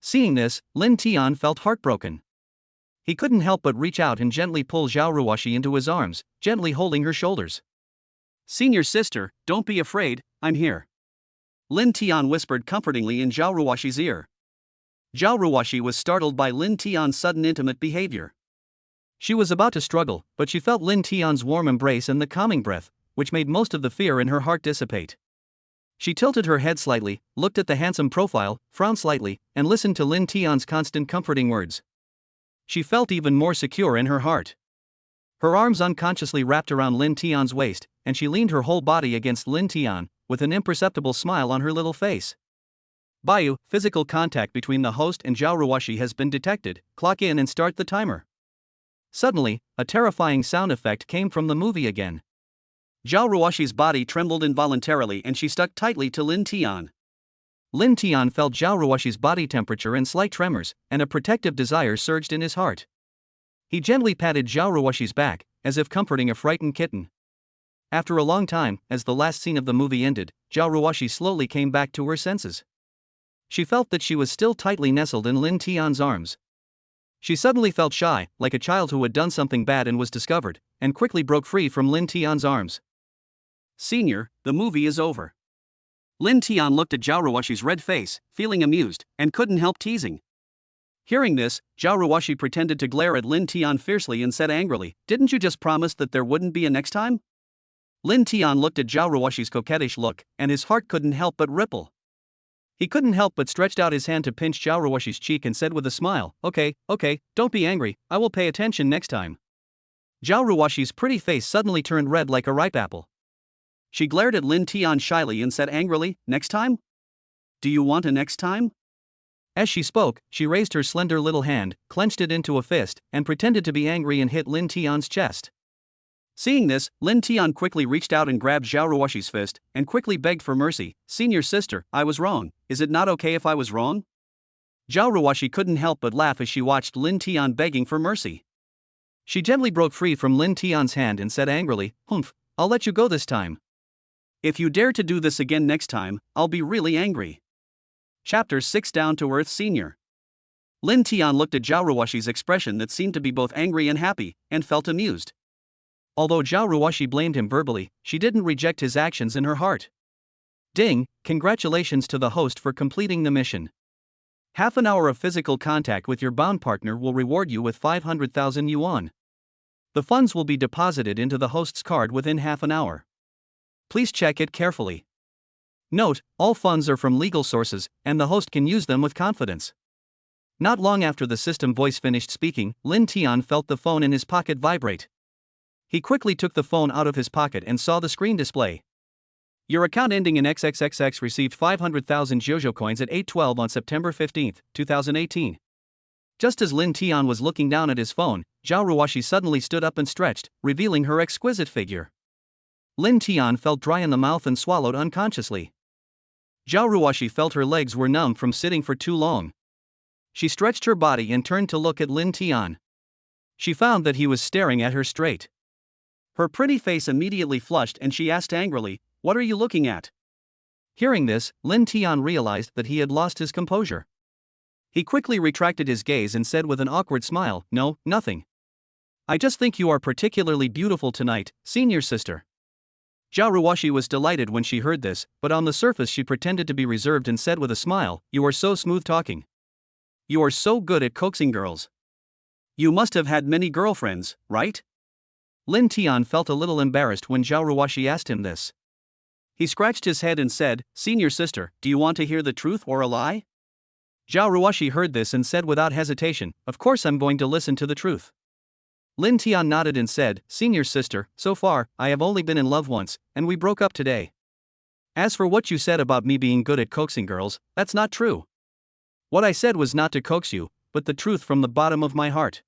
Seeing this, Lin Tian felt heartbroken. He couldn't help but reach out and gently pull Xiao Ruashi into his arms, gently holding her shoulders. "Senior sister, don't be afraid, I'm here." Lin Tian whispered comfortingly in Xiao Ruashi's ear. Xiao Ruashi was startled by Lin Tian's sudden intimate behavior. She was about to struggle, but she felt Lin Tian's warm embrace and the calming breath, which made most of the fear in her heart dissipate. She tilted her head slightly, looked at the handsome profile, frowned slightly, and listened to Lin Tian's constant comforting words. She felt even more secure in her heart. Her arms unconsciously wrapped around Lin Tian's waist, and she leaned her whole body against Lin Tian, with an imperceptible smile on her little face. "Bayu, physical contact between the host and Xiao Ruashi has been detected. Clock in and start the timer." Suddenly, a terrifying sound effect came from the movie again. Xiao Ruashi's body trembled involuntarily and she stuck tightly to Lin Tian. Lin Tian felt Xiao Ruashi's body temperature and slight tremors, and a protective desire surged in his heart. He gently patted Xiao Ruashi's back, as if comforting a frightened kitten. After a long time, as the last scene of the movie ended, Xiao Ruashi slowly came back to her senses. She felt that she was still tightly nestled in Lin Tian's arms. She suddenly felt shy, like a child who had done something bad and was discovered, and quickly broke free from Lin Tian's arms. Senior, the movie is over. Lin Tian looked at Xiao Ruashi's red face, feeling amused, and couldn't help teasing. Hearing this, Xiao Ruashi pretended to glare at Lin Tian fiercely and said angrily, "Didn't you just promise that there wouldn't be a next time?" Lin Tian looked at Xiao Ruashi's coquettish look, and his heart couldn't help but ripple. He couldn't help but stretched out his hand to pinch Xiao Ruashi's cheek and said with a smile, okay, don't be angry, I will pay attention next time." Xiao Ruashi's pretty face suddenly turned red like a ripe apple. She glared at Lin Tian shyly and said angrily, "Next time? Do you want a next time?" As she spoke, she raised her slender little hand, clenched it into a fist, and pretended to be angry and hit Lin Tian's chest. Seeing this, Lin Tian quickly reached out and grabbed Xiao Ruashi's fist, and quickly begged for mercy. "Senior sister, I was wrong. Is it not okay if I was wrong?" Xiao Ruashi couldn't help but laugh as she watched Lin Tian begging for mercy. She gently broke free from Lin Tian's hand and said angrily, "Humph, I'll let you go this time. If you dare to do this again next time, I'll be really angry." Chapter 6 Down to Earth Senior. Lin Tian looked at Xiao Ruashi's expression that seemed to be both angry and happy, and felt amused. Although Xiao Ruashi blamed him verbally, she didn't reject his actions in her heart. Ding, congratulations to the host for completing the mission. Half an hour of physical contact with your bound partner will reward you with 500,000 yuan. The funds will be deposited into the host's card within half an hour. Please check it carefully. Note, all funds are from legal sources, and the host can use them with confidence. Not long after the system voice finished speaking, Lin Tian felt the phone in his pocket vibrate. He quickly took the phone out of his pocket and saw the screen display. Your account ending in XXXX received 500,000 Jojo coins at 8:12 on September 15, 2018. Just as Lin Tian was looking down at his phone, Xiao Ruashi suddenly stood up and stretched, revealing her exquisite figure. Lin Tian felt dry in the mouth and swallowed unconsciously. Xiao Ruashi felt her legs were numb from sitting for too long. She stretched her body and turned to look at Lin Tian. She found that he was staring at her straight. Her pretty face immediately flushed and she asked angrily, "What are you looking at?" Hearing this, Lin Tian realized that he had lost his composure. He quickly retracted his gaze and said with an awkward smile, "No, nothing. I just think you are particularly beautiful tonight, senior sister." Xiao Ruashi was delighted when she heard this, but on the surface she pretended to be reserved and said with a smile, "You are so smooth talking. You are so good at coaxing girls. You must have had many girlfriends, right?" Lin Tian felt a little embarrassed when Xiao Ruashi asked him this. He scratched his head and said, "Senior sister, do you want to hear the truth or a lie?" Xiao Ruashi heard this and said without hesitation, "Of course I'm going to listen to the truth." Lin Tian nodded and said, "Senior sister, so far, I have only been in love once, and we broke up today. As for what you said about me being good at coaxing girls, that's not true. What I said was not to coax you, but the truth from the bottom of my heart."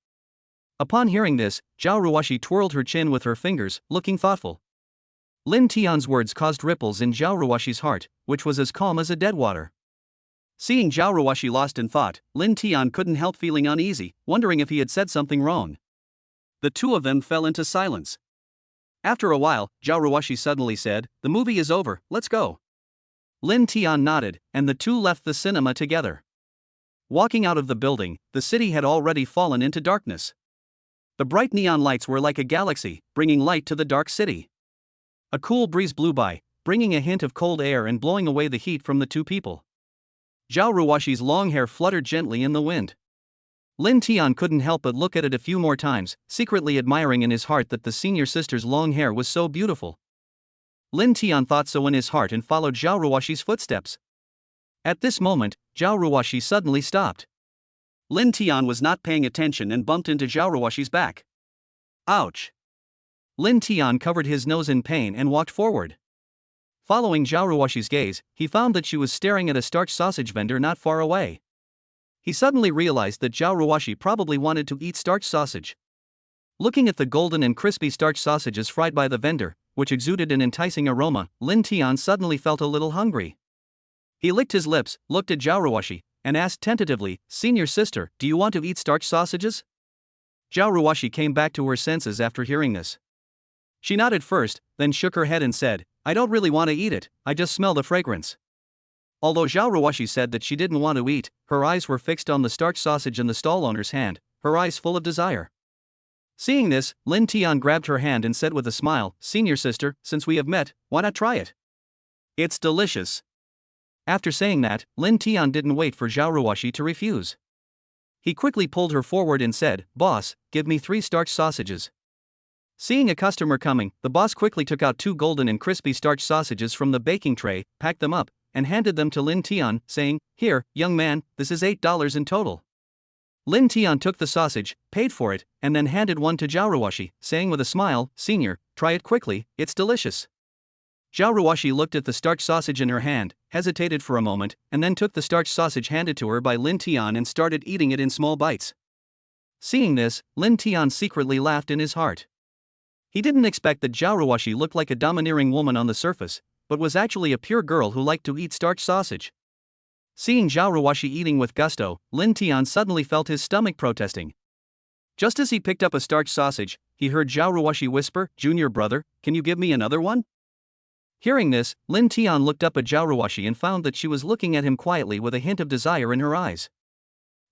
Upon hearing this, Xiao Ruashi twirled her chin with her fingers, looking thoughtful. Lin Tian's words caused ripples in Xiao Ruashi's heart, which was as calm as a dead water. Seeing Xiao Ruashi lost in thought, Lin Tian couldn't help feeling uneasy, wondering if he had said something wrong. The two of them fell into silence. After a while, Xiao Ruashi suddenly said, "The movie is over, let's go." Lin Tian nodded, and the two left the cinema together. Walking out of the building, the city had already fallen into darkness. The bright neon lights were like a galaxy, bringing light to the dark city. A cool breeze blew by, bringing a hint of cold air and blowing away the heat from the two people. Xiao Ruashi's long hair fluttered gently in the wind. Lin Tian couldn't help but look at it a few more times, secretly admiring in his heart that the senior sister's long hair was so beautiful. Lin Tian thought so in his heart and followed Xiao Ruashi's footsteps. At this moment, Xiao Ruashi suddenly stopped. Lin Tian was not paying attention and bumped into Xiao Ruashi's back. Ouch! Lin Tian covered his nose in pain and walked forward. Following Xiao Ruashi's gaze, he found that she was staring at a starch sausage vendor not far away. He suddenly realized that Xiao Ruashi probably wanted to eat starch sausage. Looking at the golden and crispy starch sausages fried by the vendor, which exuded an enticing aroma, Lin Tian suddenly felt a little hungry. He licked his lips, looked at Xiao Ruashi, and asked tentatively, "Senior sister, do you want to eat starch sausages?" Xiao Ruashi came back to her senses after hearing this. She nodded first, then shook her head and said, "I don't really want to eat it, I just smell the fragrance." Although Xiao Ruashi said that she didn't want to eat, her eyes were fixed on the starch sausage in the stall owner's hand. her eyes full of desire. Seeing this, Lin Tian grabbed her hand and said with a smile, "Senior sister, since we have met, why not try it? It's delicious." After saying that, Lin Tian didn't wait for Xiao Ruashi to refuse. He quickly pulled her forward and said, "Boss, give me 3 starch sausages." Seeing a customer coming, the boss quickly took out 2 golden and crispy starch sausages from the baking tray, packed them up, and handed them to Lin Tian, saying, "Here, young man, this is $8 in total." Lin Tian took the sausage, paid for it, and then handed one to Xiao Ruashi, saying with a smile, "Senior, try it quickly, it's delicious." Xiao Ruashi looked at the starch sausage in her hand, hesitated for a moment, and then took the starch sausage handed to her by Lin Tian and started eating it in small bites. Seeing this, Lin Tian secretly laughed in his heart. He didn't expect that Xiao Ruashi looked like a domineering woman on the surface, but was actually a pure girl who liked to eat starch sausage. Seeing Xiao Ruashi eating with gusto, Lin Tian suddenly felt his stomach protesting. Just as he picked up a starch sausage, he heard Xiao Ruashi whisper, "Junior brother, can you give me another one?" Hearing this, Lin Tian looked up at Xiao Ruashi and found that she was looking at him quietly with a hint of desire in her eyes.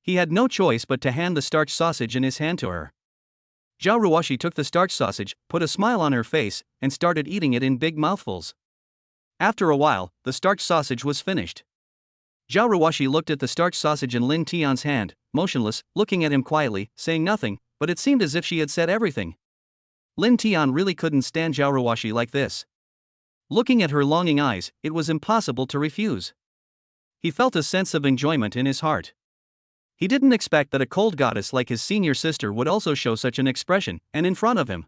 He had no choice but to hand the starch sausage in his hand to her. Xiao Ruashi took the starch sausage, put a smile on her face, and started eating it in big mouthfuls. After a while, the starch sausage was finished. Xiao Ruashi looked at the starch sausage in Lin Tian's hand, motionless, looking at him quietly, saying nothing, but it seemed as if she had said everything. Lin Tian really couldn't stand Xiao Ruashi like this. Looking at her longing eyes, it was impossible to refuse. He felt a sense of enjoyment in his heart. He didn't expect that a cold goddess like his senior sister would also show such an expression, and in front of him.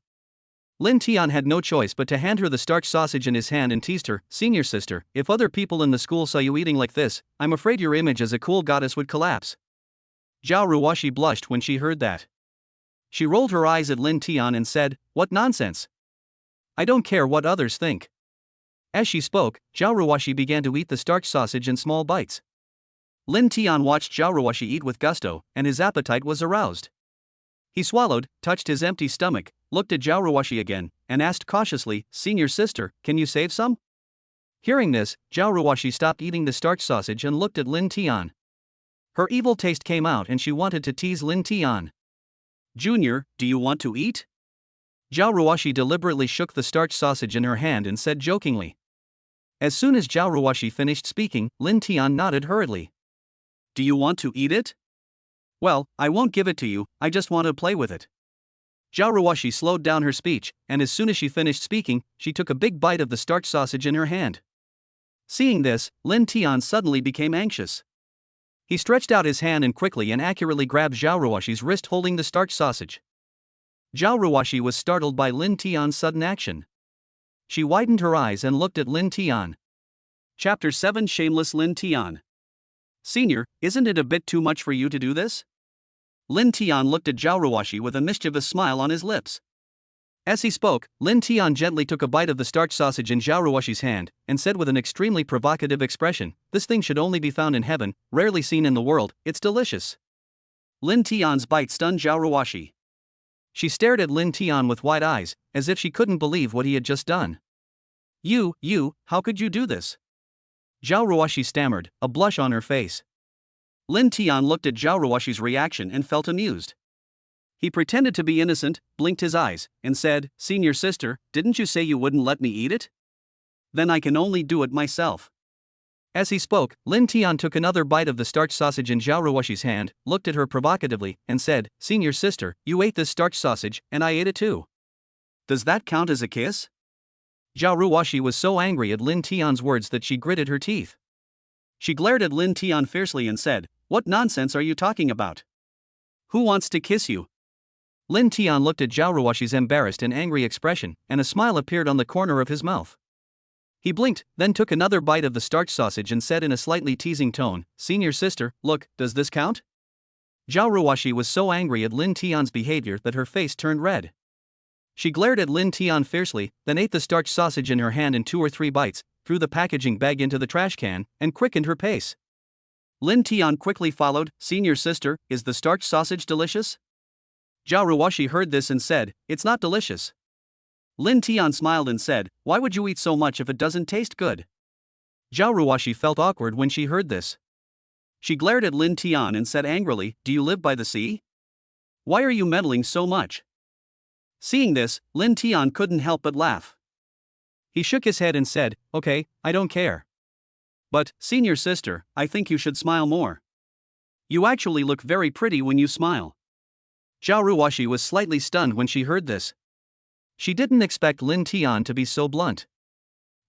Lin Tian had no choice but to hand her the starch sausage in his hand and teased her, "Senior sister, if other people in the school saw you eating like this, I'm afraid your image as a cool goddess would collapse." Xiao Ruashi blushed when she heard that. She rolled her eyes at Lin Tian and said, "What nonsense! I don't care what others think." As she spoke, Xiao Ruashi began to eat the starch sausage in small bites. Lin Tian watched Xiao Ruashi eat with gusto, and his appetite was aroused. He swallowed, touched his empty stomach, looked at Xiao Ruashi again, and asked cautiously, "Senior sister, can you save some?" Hearing this, Xiao Ruashi stopped eating the starch sausage and looked at Lin Tian. Her evil taste came out and she wanted to tease Lin Tian. "Junior, do you want to eat?" Xiao Ruashi deliberately shook the starch sausage in her hand and said jokingly. As soon as Xiao Ruashi finished speaking, Lin Tian nodded hurriedly. "Do you want to eat it?" "Well, I won't give it to you, I just want to play with it." Xiao Ruashi slowed down her speech, and as soon as she finished speaking, she took a big bite of the starch sausage in her hand. Seeing this, Lin Tian suddenly became anxious. He stretched out his hand and quickly and accurately grabbed Xiao Ruashi's wrist holding the starch sausage. Xiao Ruashi was startled by Lin Tian's sudden action. She widened her eyes and looked at Lin Tian. Chapter 7 Shameless Lin Tian. "Senior, isn't it a bit too much for you to do this?" Lin Tian looked at Xiao Ruashi with a mischievous smile on his lips. As he spoke, Lin Tian gently took a bite of the starch sausage in Xiao Ruashi's hand, and said with an extremely provocative expression, "This thing should only be found in heaven, rarely seen in the world, it's delicious." Lin Tian's bite stunned Xiao Ruashi. She stared at Lin Tian with wide eyes, as if she couldn't believe what he had just done. You, how could you do this?" Xiao Ruashi stammered, a blush on her face. Lin Tian looked at Xiao Ruashi's reaction and felt amused. He pretended to be innocent, blinked his eyes, and said, "Senior sister, didn't you say you wouldn't let me eat it? Then I can only do it myself." As he spoke, Lin Tian took another bite of the starch sausage in Xiao Ruashi's hand, looked at her provocatively, and said, "Senior sister, you ate this starch sausage, and I ate it too. Does that count as a kiss?" Xiao Ruashi was so angry at Lin Tian's words that she gritted her teeth. She glared at Lin Tian fiercely and said, "What nonsense are you talking about? Who wants to kiss you?" Lin Tian looked at Xiao Ruashi's embarrassed and angry expression, and a smile appeared on the corner of his mouth. He blinked, then took another bite of the starch sausage and said in a slightly teasing tone, "Senior sister, look, does this count?" Xiao Ruashi was so angry at Lin Tian's behavior that her face turned red. She glared at Lin Tian fiercely, then ate the starch sausage in her hand in 2 or 3 bites, threw the packaging bag into the trash can, and quickened her pace. Lin Tian quickly followed, "Senior sister, is the starch sausage delicious?" Xiao Ruashi heard this and said, "It's not delicious." Lin Tian smiled and said, "Why would you eat so much if it doesn't taste good?" Xiao Ruashi felt awkward when she heard this. She glared at Lin Tian and said angrily, "Do you live by the sea?" Why are you meddling so much? Seeing this, Lin Tian couldn't help but laugh. He shook his head and said, okay, I don't care. But, senior sister, I think you should smile more. You actually look very pretty when you smile. Xiao Ruashi was slightly stunned when she heard this. She didn't expect Lin Tian to be so blunt.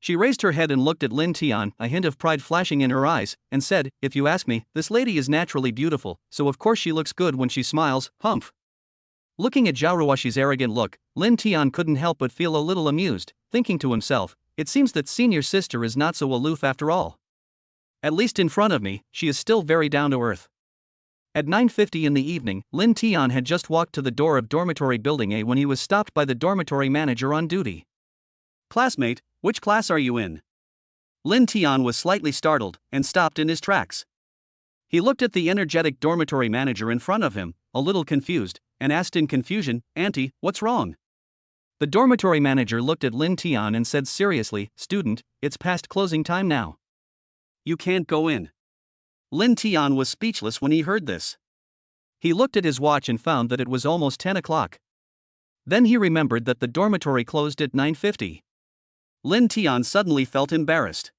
She raised her head and looked at Lin Tian, a hint of pride flashing in her eyes, and said, if you ask me, this lady is naturally beautiful, so of course she looks good when she smiles, humph. Looking at Xiao Ruashi's arrogant look, Lin Tian couldn't help but feel a little amused, thinking to himself, it seems that senior sister is not so aloof after all. At least in front of me, she is still very down to earth. At 9:50 in the evening, Lin Tian had just walked to the door of dormitory building A when he was stopped by the dormitory manager on duty. Classmate, which class are you in? Lin Tian was slightly startled and stopped in his tracks. He looked at the energetic dormitory manager in front of him, a little confused, and asked in confusion, Auntie, what's wrong? The dormitory manager looked at Lin Tian and said seriously, Student, it's past closing time now. You can't go in. Lin Tian was speechless when he heard this. He looked at his watch and found that it was almost 10 o'clock. Then he remembered that the dormitory closed at 9:50. Lin Tian suddenly felt embarrassed.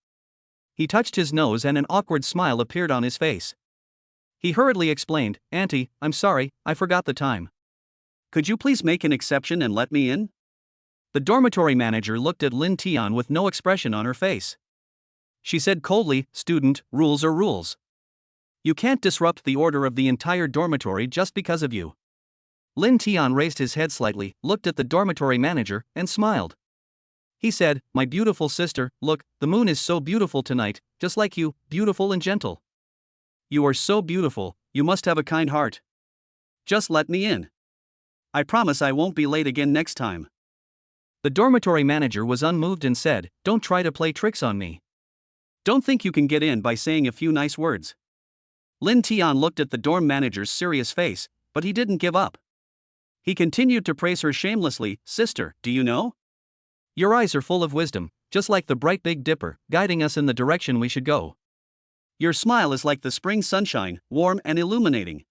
He touched his nose and an awkward smile appeared on his face. He hurriedly explained, Auntie, I'm sorry, I forgot the time. Could you please make an exception and let me in? The dormitory manager looked at Lin Tian with no expression on her face. She said coldly, Student, rules are rules. You can't disrupt the order of the entire dormitory just because of you. Lin Tian raised his head slightly, looked at the dormitory manager, and smiled. He said, My beautiful sister, look, the moon is so beautiful tonight, just like you, beautiful and gentle. You are so beautiful, you must have a kind heart. Just let me in. I promise I won't be late again next time. The dormitory manager was unmoved and said, Don't try to play tricks on me. Don't think you can get in by saying a few nice words. Lin Tian looked at the dorm manager's serious face, but he didn't give up. He continued to praise her shamelessly, Sister, do you know? Your eyes are full of wisdom, just like the bright Big Dipper, guiding us in the direction we should go. Your smile is like the spring sunshine, warm and illuminating.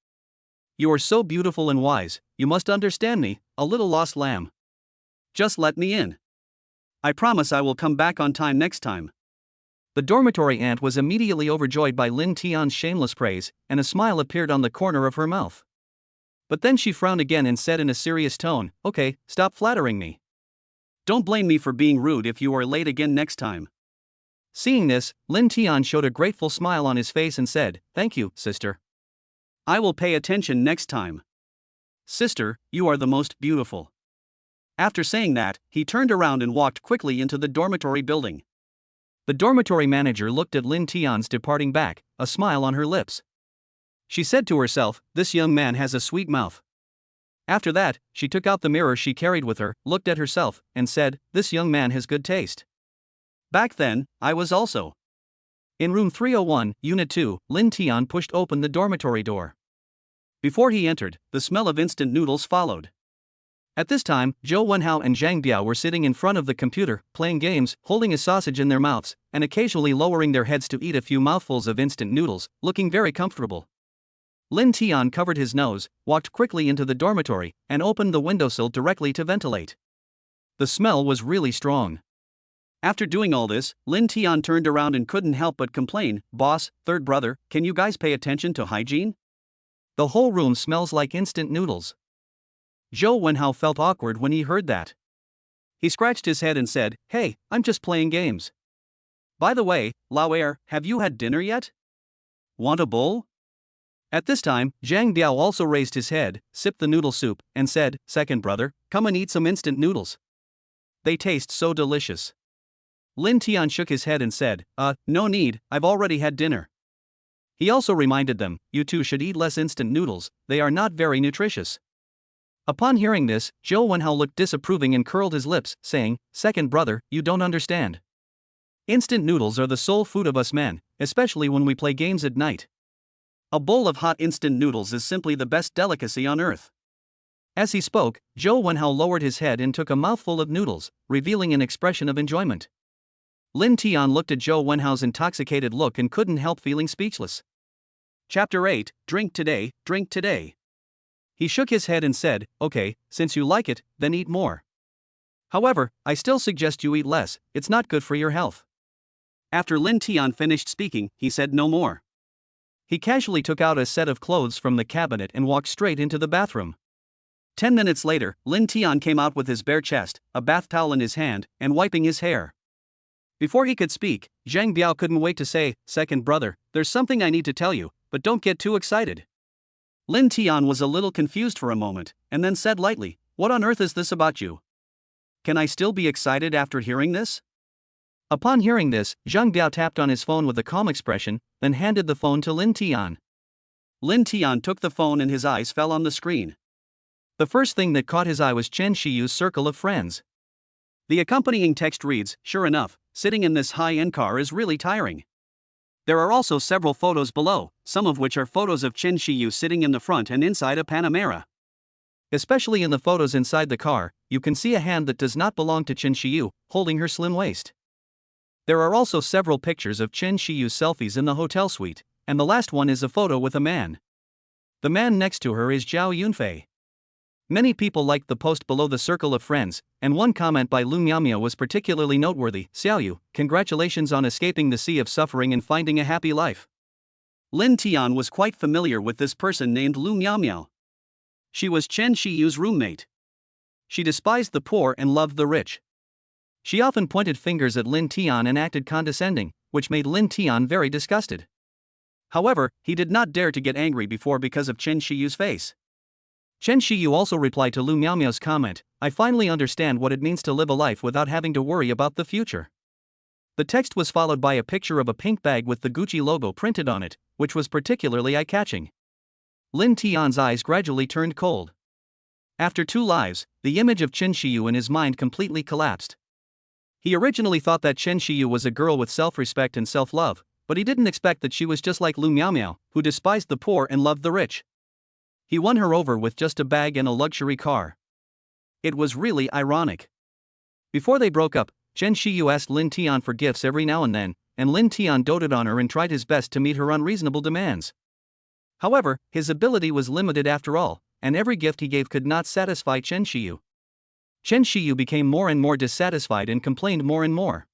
You are so beautiful and wise, you must understand me, a little lost lamb. Just let me in. I promise I will come back on time next time. The dormitory aunt was immediately overjoyed by Lin Tian's shameless praise, and a smile appeared on the corner of her mouth. But then she frowned again and said in a serious tone, Okay, stop flattering me. Don't blame me for being rude if you are late again next time. Seeing this, Lin Tian showed a grateful smile on his face and said, Thank you, sister. I will pay attention next time. Sister, you are the most beautiful. After saying that, he turned around and walked quickly into the dormitory building. The dormitory manager looked at Lin Tian's departing back, a smile on her lips. She said to herself, This young man has a sweet mouth. After that, she took out the mirror she carried with her, looked at herself, and said, This young man has good taste. Back then, I was also. In room 301, Unit 2, Lin Tian pushed open the dormitory door. Before he entered, the smell of instant noodles followed. At this time, Zhou Wenhao and Zhang Biao were sitting in front of the computer, playing games, holding a sausage in their mouths, and occasionally lowering their heads to eat a few mouthfuls of instant noodles, looking very comfortable. Lin Tian covered his nose, walked quickly into the dormitory, and opened the windowsill directly to ventilate. The smell was really strong. After doing all this, Lin Tian turned around and couldn't help but complain, Boss, third brother, can you guys pay attention to hygiene? The whole room smells like instant noodles. Zhou Wenhao felt awkward when he heard that. He scratched his head and said, Hey, I'm just playing games. By the way, Lao Er, have you had dinner yet? Want a bowl? At this time, Zhang Biao also raised his head, sipped the noodle soup, and said, Second brother, come and eat some instant noodles. They taste so delicious. Lin Tian shook his head and said, No need, I've already had dinner. He also reminded them, You two should eat less instant noodles, they are not very nutritious. Upon hearing this, Zhou Wenhao looked disapproving and curled his lips, saying, Second brother, you don't understand. Instant noodles are the sole food of us men, especially when we play games at night. A bowl of hot instant noodles is simply the best delicacy on earth. As he spoke, Zhou Wenhao lowered his head and took a mouthful of noodles, revealing an expression of enjoyment. Lin Tian looked at Zhou Wenhao's intoxicated look and couldn't help feeling speechless. Chapter 8, Drink Today, Drink Today. He shook his head and said, okay, since you like it, then eat more. However, I still suggest you eat less, it's not good for your health. After Lin Tian finished speaking, he said no more. He casually took out a set of clothes from the cabinet and walked straight into the bathroom. 10 minutes later, Lin Tian came out with his bare chest, a bath towel in his hand, and wiping his hair. Before he could speak, Zhang Biao couldn't wait to say, second brother, there's something I need to tell you, but don't get too excited. Lin Tian was a little confused for a moment, and then said lightly, what on earth is this about you? Can I still be excited after hearing this? Upon hearing this, Zhang Biao tapped on his phone with a calm expression, then handed the phone to Lin Tian. Lin Tian took the phone and his eyes fell on the screen. The first thing that caught his eye was Chen Shiyu's circle of friends. The accompanying text reads, sure enough, sitting in this high-end car is really tiring. There are also several photos below, some of which are photos of Chen Shiyu sitting in the front and inside a Panamera. Especially in the photos inside the car, you can see a hand that does not belong to Chen Shiyu, holding her slim waist. There are also several pictures of Chen Shiyu's selfies in the hotel suite, and the last one is a photo with a man. The man next to her is Zhao Yunfei. Many people liked the post below the circle of friends, and one comment by Lu Miaomia was particularly noteworthy. Xiaoyu, congratulations on escaping the sea of suffering and finding a happy life. Lin Tian was quite familiar with this person named Lu Miaomia. She was Chen Shiyu's roommate. She despised the poor and loved the rich. She often pointed fingers at Lin Tian and acted condescending, which made Lin Tian very disgusted. However, he did not dare to get angry before because of Chen Shiyu's face. Chen Shiyu also replied to Lu Miaomiao's comment, I finally understand what it means to live a life without having to worry about the future. The text was followed by a picture of a pink bag with the Gucci logo printed on it, which was particularly eye-catching. Lin Tian's eyes gradually turned cold. After 2 lives, the image of Chen Shiyu in his mind completely collapsed. He originally thought that Chen Shiyu was a girl with self-respect and self-love, but he didn't expect that she was just like Lu Miaomiao, who despised the poor and loved the rich. He won her over with just a bag and a luxury car. It was really ironic. Before they broke up, Chen Shiyu asked Lin Tian for gifts every now and then, and Lin Tian doted on her and tried his best to meet her unreasonable demands. However, his ability was limited after all, and every gift he gave could not satisfy Chen Shiyu. Chen Shiyu became more and more dissatisfied and complained more and more.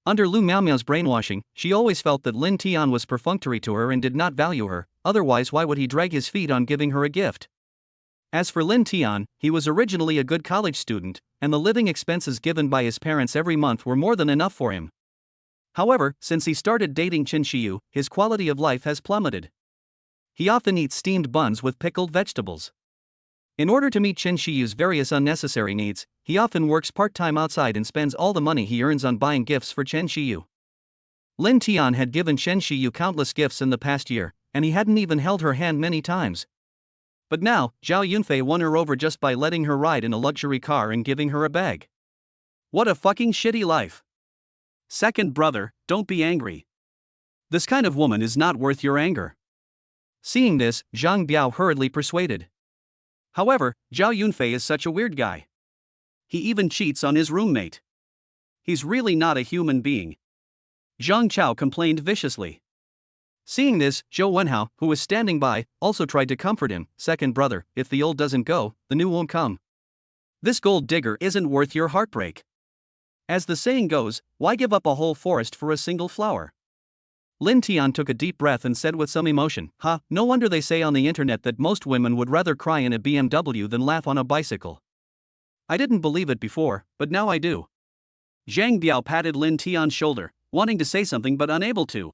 Under Lu Miaomiao's brainwashing, she always felt that Lin Tian was perfunctory to her and did not value her, otherwise why would he drag his feet on giving her a gift? As for Lin Tian, he was originally a good college student, and the living expenses given by his parents every month were more than enough for him. However, since he started dating Chen Shiyu, his quality of life has plummeted. He often eats steamed buns with pickled vegetables. In order to meet Chen Shiyu's various unnecessary needs, he often works part-time outside and spends all the money he earns on buying gifts for Chen Shiyu. Lin Tian had given Chen Shiyu countless gifts in the past year, and he hadn't even held her hand many times. But now, Zhao Yunfei won her over just by letting her ride in a luxury car and giving her a bag. What a fucking shitty life. Second brother, don't be angry. This kind of woman is not worth your anger. Seeing this, Zhang Biao hurriedly persuaded. However, Zhao Yunfei is such a weird guy. He even cheats on his roommate. He's really not a human being. Zhang Chao complained viciously. Seeing this, Zhou Wenhao, who was standing by, also tried to comfort him. Second brother, if the old doesn't go, the new won't come. This gold digger isn't worth your heartbreak. As the saying goes, why give up a whole forest for a single flower? Lin Tian took a deep breath and said with some emotion, no wonder they say on the internet that most women would rather cry in a BMW than laugh on a bicycle. I didn't believe it before, but now I do. Zhang Biao patted Lin Tian's shoulder, wanting to say something but unable to.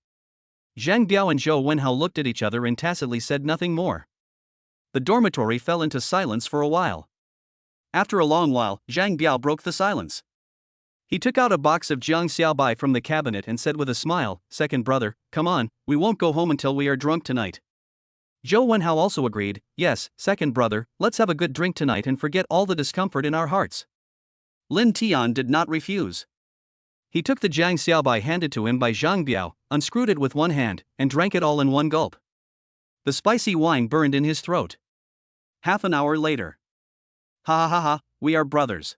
Zhang Biao and Zhou Wenhao looked at each other and tacitly said nothing more. The dormitory fell into silence for a while. After a long while, Zhang Biao broke the silence. He took out a box of Jiang Xiaobai from the cabinet and said with a smile, second brother, come on, we won't go home until we are drunk tonight. Zhou Wenhao also agreed, yes, second brother, let's have a good drink tonight and forget all the discomfort in our hearts. Lin Tian did not refuse. He took the Jiang Xiaobai handed to him by Zhang Biao, unscrewed it with one hand, and drank it all in one gulp. The spicy wine burned in his throat. Half an hour later. Ha ha ha ha, we are brothers.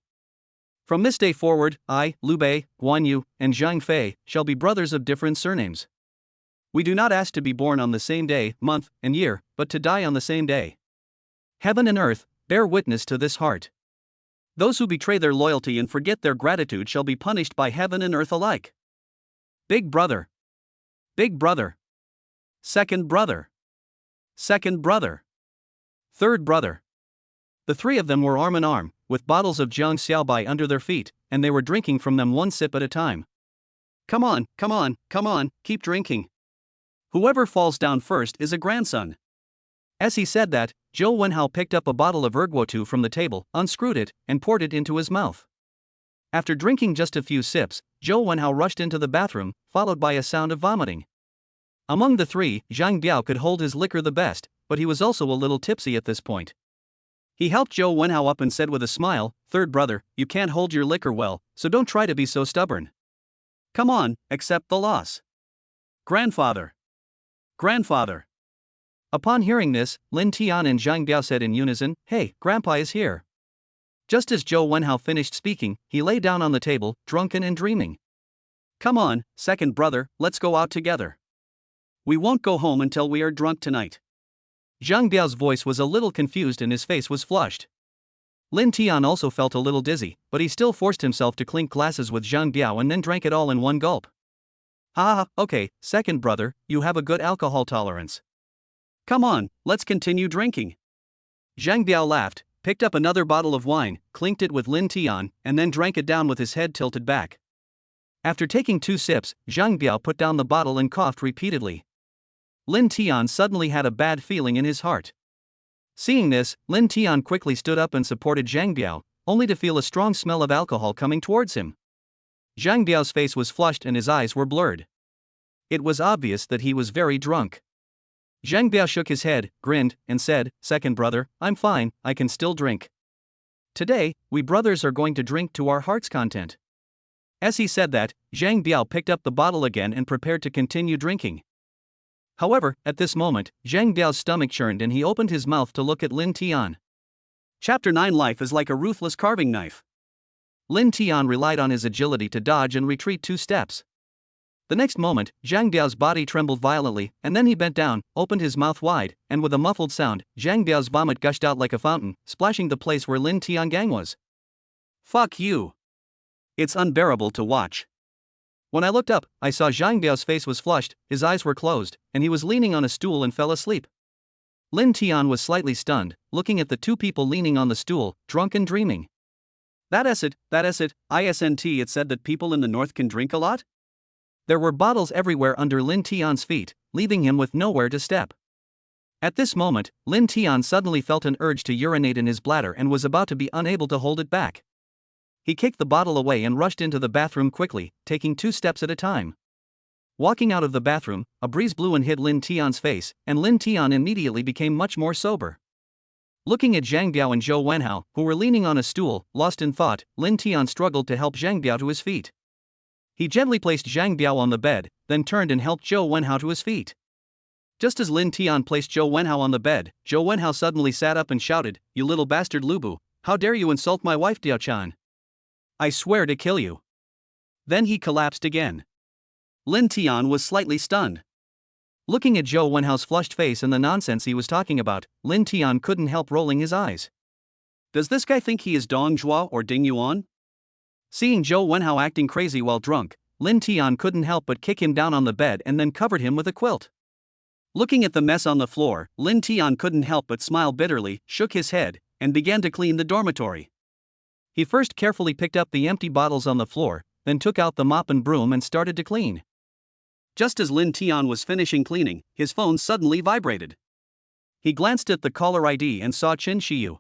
From this day forward, I, Liu Bei, Guan Yu, and Zhang Fei, shall be brothers of different surnames. We do not ask to be born on the same day, month, and year, but to die on the same day. Heaven and earth bear witness to this heart. Those who betray their loyalty and forget their gratitude shall be punished by heaven and earth alike. Big brother. Big brother. Second brother. Second brother. Third brother. The three of them were arm in arm, with bottles of Jiang Xiaobai under their feet, and they were drinking from them one sip at a time. Come on, come on, come on, keep drinking. Whoever falls down first is a grandson. As he said that, Zhou Wenhao picked up a bottle of erguotu from the table, unscrewed it, and poured it into his mouth. After drinking just a few sips, Zhou Wenhao rushed into the bathroom, followed by a sound of vomiting. Among the three, Zhang Biao could hold his liquor the best, but he was also a little tipsy at this point. He helped Zhou Wenhao up and said with a smile, "Third brother, you can't hold your liquor well, so don't try to be so stubborn. Come on, accept the loss." Grandfather. Grandfather. Upon hearing this, Lin Tian and Zhang Biao said in unison, "Hey, Grandpa is here." Just as Zhou Wenhao finished speaking, he lay down on the table, drunken and dreaming. Come on, second brother, let's go out together. We won't go home until we are drunk tonight. Zhang Biao's voice was a little confused and his face was flushed. Lin Tian also felt a little dizzy, but he still forced himself to clink glasses with Zhang Biao and then drank it all in one gulp. Okay, second brother, you have a good alcohol tolerance. Come on, let's continue drinking. Zhang Biao laughed, picked up another bottle of wine, clinked it with Lin Tian, and then drank it down with his head tilted back. After taking 2 sips, Zhang Biao put down the bottle and coughed repeatedly. Lin Tian suddenly had a bad feeling in his heart. Seeing this, Lin Tian quickly stood up and supported Zhang Biao, only to feel a strong smell of alcohol coming towards him. Zhang Biao's face was flushed and his eyes were blurred. It was obvious that he was very drunk. Zhang Biao shook his head, grinned, and said, "Second brother, I'm fine, I can still drink. Today, we brothers are going to drink to our heart's content." As he said that, Zhang Biao picked up the bottle again and prepared to continue drinking. However, at this moment, Zhang Biao's stomach churned and he opened his mouth to look at Lin Tian. Chapter 9. Life is like a ruthless carving knife. Lin Tian relied on his agility to dodge and retreat 2 steps. The next moment, Zhang Biao's body trembled violently, and then he bent down, opened his mouth wide, and with a muffled sound, Zhang Biao's vomit gushed out like a fountain, splashing the place where Lin Tiangang was. Fuck you. It's unbearable to watch. When I looked up, I saw Zhang Biao's face was flushed, his eyes were closed, and he was leaning on a stool and fell asleep. Lin Tian was slightly stunned, looking at the 2 people leaning on the stool, drunk and dreaming. That is it, isn't it said that people in the north can drink a lot? There were bottles everywhere under Lin Tian's feet, leaving him with nowhere to step. At this moment, Lin Tian suddenly felt an urge to urinate in his bladder and was about to be unable to hold it back. He kicked the bottle away and rushed into the bathroom quickly, taking 2 steps at a time. Walking out of the bathroom, a breeze blew and hit Lin Tian's face, and Lin Tian immediately became much more sober. Looking at Zhang Biao and Zhou Wenhao, who were leaning on a stool, lost in thought, Lin Tian struggled to help Zhang Biao to his feet. He gently placed Zhang Biao on the bed, then turned and helped Zhou Wenhao to his feet. Just as Lin Tian placed Zhou Wenhao on the bed, Zhou Wenhao suddenly sat up and shouted, "You little bastard Lubu, how dare you insult my wife Diao-chan? I swear to kill you." Then he collapsed again. Lin Tian was slightly stunned. Looking at Zhou Wenhao's flushed face and the nonsense he was talking about, Lin Tian couldn't help rolling his eyes. Does this guy think he is Dong Zhuo or Ding Yuan? Seeing Zhou Wenhao acting crazy while drunk, Lin Tian couldn't help but kick him down on the bed and then covered him with a quilt. Looking at the mess on the floor, Lin Tian couldn't help but smile bitterly, shook his head, and began to clean the dormitory. He first carefully picked up the empty bottles on the floor, then took out the mop and broom and started to clean. Just as Lin Tian was finishing cleaning, his phone suddenly vibrated. He glanced at the caller ID and saw Qin Shiyu.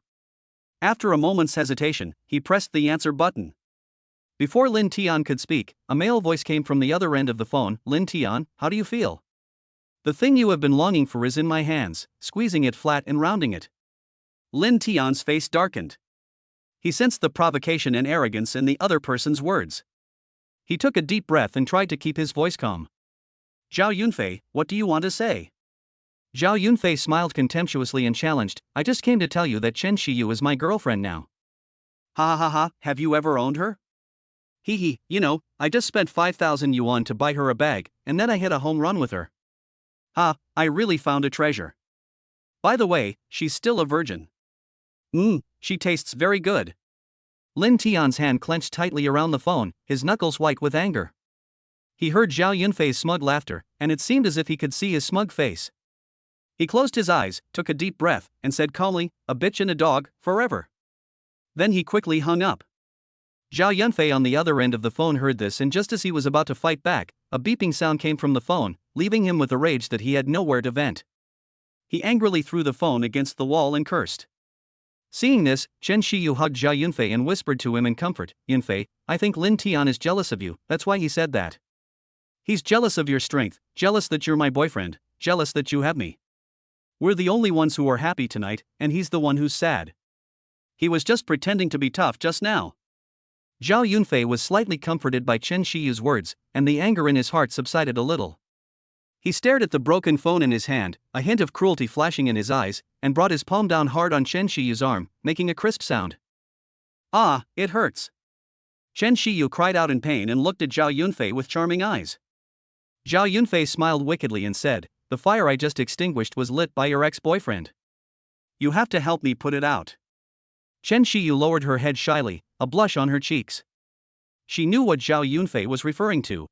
After a moment's hesitation, he pressed the answer button. Before Lin Tian could speak, a male voice came from the other end of the phone. "Lin Tian, how do you feel?" "The thing you have been longing for is in my hands," squeezing it flat and rounding it. Lin Tian's face darkened. He sensed the provocation and arrogance in the other person's words. He took a deep breath and tried to keep his voice calm. "Zhao Yunfei, what do you want to say?" Zhao Yunfei smiled contemptuously and challenged, "I just came to tell you that Chen Shiyu is my girlfriend now." "Ha ha ha, have you ever owned her?" "Hee, I just spent 5,000 yuan to buy her a bag, and then I hit a home run with her. I really found a treasure. By the way, she's still a virgin." She tastes very good. Lin Tian's hand clenched tightly around the phone, his knuckles white with anger. He heard Zhao Yunfei's smug laughter, and it seemed as if he could see his smug face. He closed his eyes, took a deep breath, and said calmly, "A bitch and a dog, forever." Then he quickly hung up. Zhao Yunfei on the other end of the phone heard this, and just as he was about to fight back, a beeping sound came from the phone, leaving him with a rage that he had nowhere to vent. He angrily threw the phone against the wall and cursed. Seeing this, Chen Shiyu hugged Zhao Yunfei and whispered to him in comfort, "Yunfei, I think Lin Tian is jealous of you, that's why he said that. He's jealous of your strength, jealous that you're my boyfriend, jealous that you have me. We're the only ones who are happy tonight, and he's the one who's sad. He was just pretending to be tough just now." Zhao Yunfei was slightly comforted by Chen Shiyu's words, and the anger in his heart subsided a little. He stared at the broken phone in his hand, a hint of cruelty flashing in his eyes, and brought his palm down hard on Chen Shiyu's arm, making a crisp sound. "Ah, it hurts." Chen Shiyu cried out in pain and looked at Zhao Yunfei with charming eyes. Zhao Yunfei smiled wickedly and said, "The fire I just extinguished was lit by your ex-boyfriend. You have to help me put it out." Chen Shiyu lowered her head shyly, a blush on her cheeks. She knew what Zhao Yunfei was referring to.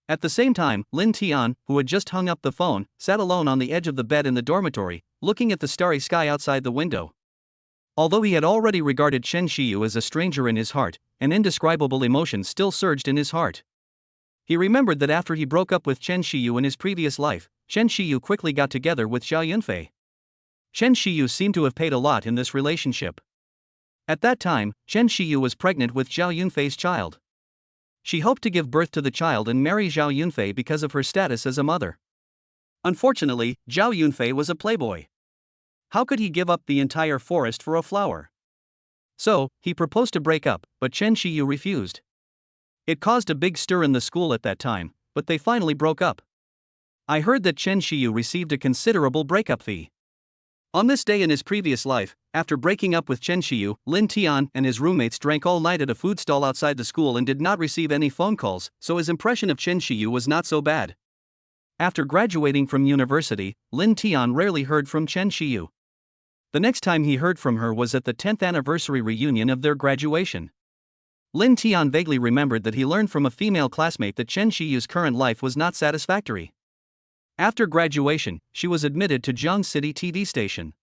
At the same time, Lin Tian, who had just hung up the phone, sat alone on the edge of the bed in the dormitory, looking at the starry sky outside the window. Although he had already regarded Chen Shiyu as a stranger in his heart, an indescribable emotion still surged in his heart. He remembered that after he broke up with Chen Shiyu in his previous life, Chen Shiyu quickly got together with Zhao Yunfei. Chen Shiyu seemed to have paid a lot in this relationship. At that time, Chen Shiyu was pregnant with Zhao Yunfei's child. She hoped to give birth to the child and marry Zhao Yunfei because of her status as a mother. Unfortunately, Zhao Yunfei was a playboy. How could he give up the entire forest for a flower? So, he proposed to break up, but Chen Shiyu refused. It caused a big stir in the school at that time, but they finally broke up. I heard that Chen Shiyu received a considerable breakup fee. On this day in his previous life, after breaking up with Chen Shiyu, Lin Tian and his roommates drank all night at a food stall outside the school and did not receive any phone calls, so his impression of Chen Shiyu was not so bad. After graduating from university, Lin Tian rarely heard from Chen Shiyu. The next time he heard from her was at the 10th anniversary reunion of their graduation. Lin Tian vaguely remembered that he learned from a female classmate that Chen Shiyu's current life was not satisfactory. After graduation, she was admitted to Jiang City TV station.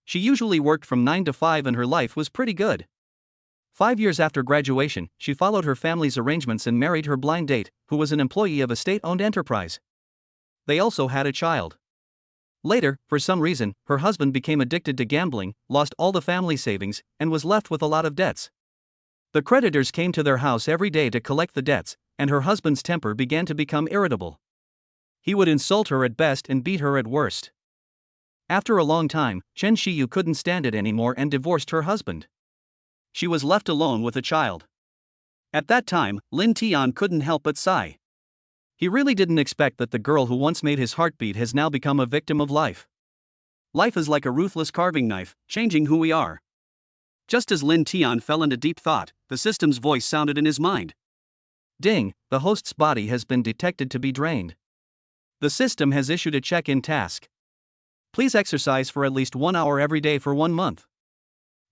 She usually worked from 9 to 5 and her life was pretty good. 5 years after graduation, she followed her family's arrangements and married her blind date, who was an employee of a state-owned enterprise. They also had a child. Later, for some reason, her husband became addicted to gambling, lost all the family savings, and was left with a lot of debts. The creditors came to their house every day to collect the debts, and her husband's temper began to become irritable. He would insult her at best and beat her at worst. After a long time, Chen Shiyu couldn't stand it anymore and divorced her husband. She was left alone with a child. At that time, Lin Tian couldn't help but sigh. He really didn't expect that the girl who once made his heart beat has now become a victim of life. Life is like a ruthless carving knife, changing who we are. Just as Lin Tian fell into deep thought, the system's voice sounded in his mind. Ding, the host's body has been detected to be drained. The system has issued a check-in task. Please exercise for at least 1 hour every day for 1 month.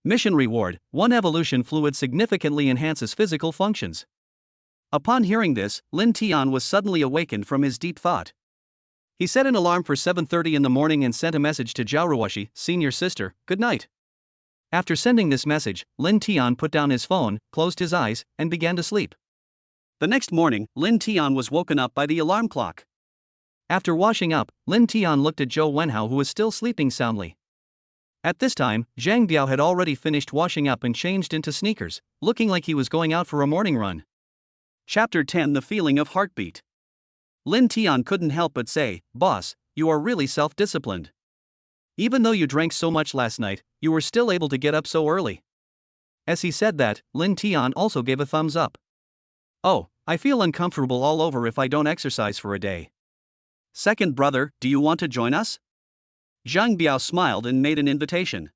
Mission reward: 1 evolution fluid significantly enhances physical functions. Upon hearing this, Lin Tian was suddenly awakened from his deep thought. He set an alarm for 7:30 in the morning and sent a message to Xiao Ruashi, senior sister, "Good night." After sending this message, Lin Tian put down his phone, closed his eyes, and began to sleep. The next morning, Lin Tian was woken up by the alarm clock. After washing up, Lin Tian looked at Zhou Wenhao, who was still sleeping soundly. At this time, Zhang Biao had already finished washing up and changed into sneakers, looking like he was going out for a morning run. Chapter 10: The Feeling of Heartbeat. Lin Tian couldn't help but say, "Boss, you are really self-disciplined. Even though you drank so much last night, you were still able to get up so early." As he said that, Lin Tian also gave a thumbs up. "Oh, I feel uncomfortable all over if I don't exercise for a day. Second brother, do you want to join us?" Zhang Biao smiled and made an invitation.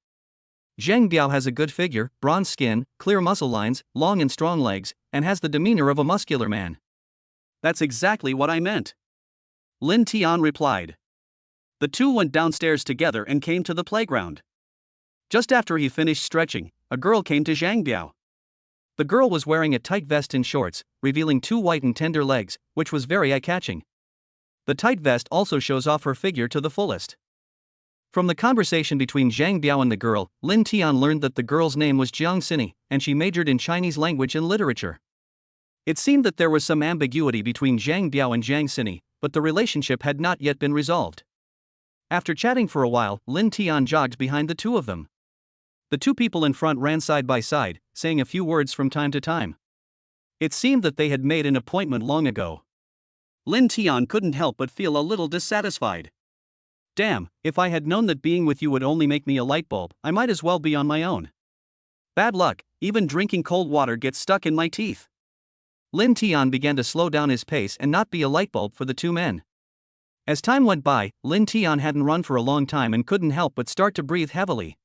Zhang Biao has a good figure, bronze skin, clear muscle lines, long and strong legs, and has the demeanor of a muscular man. "That's exactly what I meant," Lin Tian replied. The two went downstairs together and came to the playground. Just after he finished stretching, a girl came to Zhang Biao. The girl was wearing a tight vest and shorts, revealing two white and tender legs, which was very eye-catching. The tight vest also shows off her figure to the fullest. From the conversation between Zhang Biao and the girl, Lin Tian learned that the girl's name was Jiang Sini, and she majored in Chinese language and literature. It seemed that there was some ambiguity between Zhang Biao and Jiang Sini, but the relationship had not yet been resolved. After chatting for a while, Lin Tian jogged behind the two of them. The two people in front ran side by side, saying a few words from time to time. It seemed that they had made an appointment long ago. Lin Tian couldn't help but feel a little dissatisfied. Damn, if I had known that being with you would only make me a light bulb, I might as well be on my own. Bad luck, even drinking cold water gets stuck in my teeth. Lin Tian began to slow down his pace and not be a light bulb for the two men. As time went by, Lin Tian hadn't run for a long time and couldn't help but start to breathe heavily.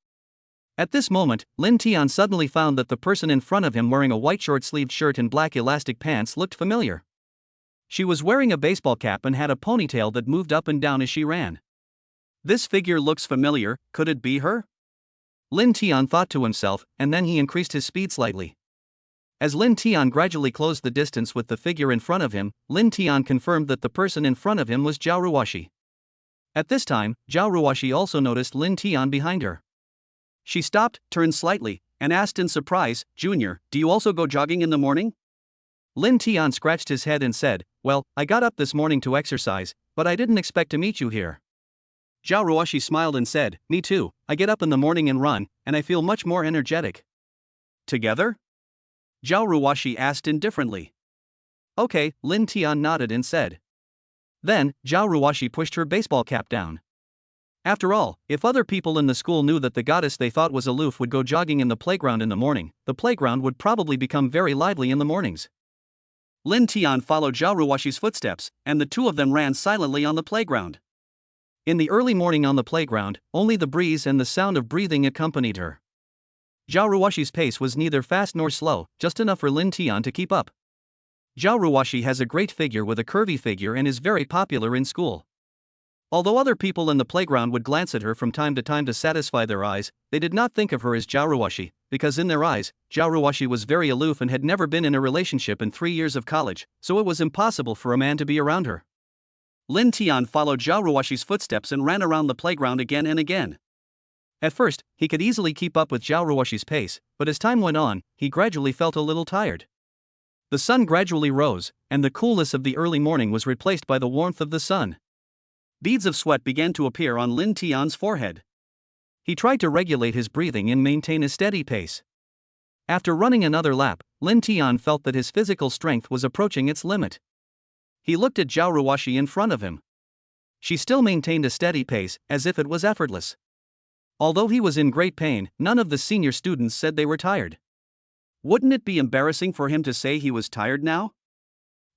At this moment, Lin Tian suddenly found that the person in front of him wearing a white short-sleeved shirt and black elastic pants looked familiar. She was wearing a baseball cap and had a ponytail that moved up and down as she ran. This figure looks familiar, could it be her? Lin Tian thought to himself, and then he increased his speed slightly. As Lin Tian gradually closed the distance with the figure in front of him, Lin Tian confirmed that the person in front of him was Xiao Ruashi. At this time, Xiao Ruashi also noticed Lin Tian behind her. She stopped, turned slightly, and asked in surprise, "Junior, do you also go jogging in the morning?" Lin Tian scratched his head and said, "Well, I got up this morning to exercise, but I didn't expect to meet you here." Xiao Ruashi smiled and said, "Me too, I get up in the morning and run, and I feel much more energetic." Together? Xiao Ruashi asked indifferently. Okay, Lin Tian nodded and said. Then, Xiao Ruashi pushed her baseball cap down. After all, if other people in the school knew that the goddess they thought was aloof would go jogging in the playground in the morning, the playground would probably become very lively in the mornings. Lin Tian followed Xiao Ruashi's footsteps, and the two of them ran silently on the playground. In the early morning on the playground, only the breeze and the sound of breathing accompanied her. Xiao Ruashi's pace was neither fast nor slow, just enough for Lin Tian to keep up. Xiao Ruashi has a great figure with a curvy figure and is very popular in school. Although other people in the playground would glance at her from time to time to satisfy their eyes, they did not think of her as Xiao Ruashi, because in their eyes, Xiao Ruashi was very aloof and had never been in a relationship in 3 years of college, so it was impossible for a man to be around her. Lin Tian followed Xiao Ruashi's footsteps and ran around the playground again and again. At first, he could easily keep up with Xiao Ruashi's pace, but as time went on, he gradually felt a little tired. The sun gradually rose, and the coolness of the early morning was replaced by the warmth of the sun. Beads of sweat began to appear on Lin Tian's forehead. He tried to regulate his breathing and maintain a steady pace. After running another lap, Lin Tian felt that his physical strength was approaching its limit. He looked at Xiao Ruashi in front of him. She still maintained a steady pace, as if it was effortless. Although he was in great pain, none of the senior students said they were tired. Wouldn't it be embarrassing for him to say he was tired now?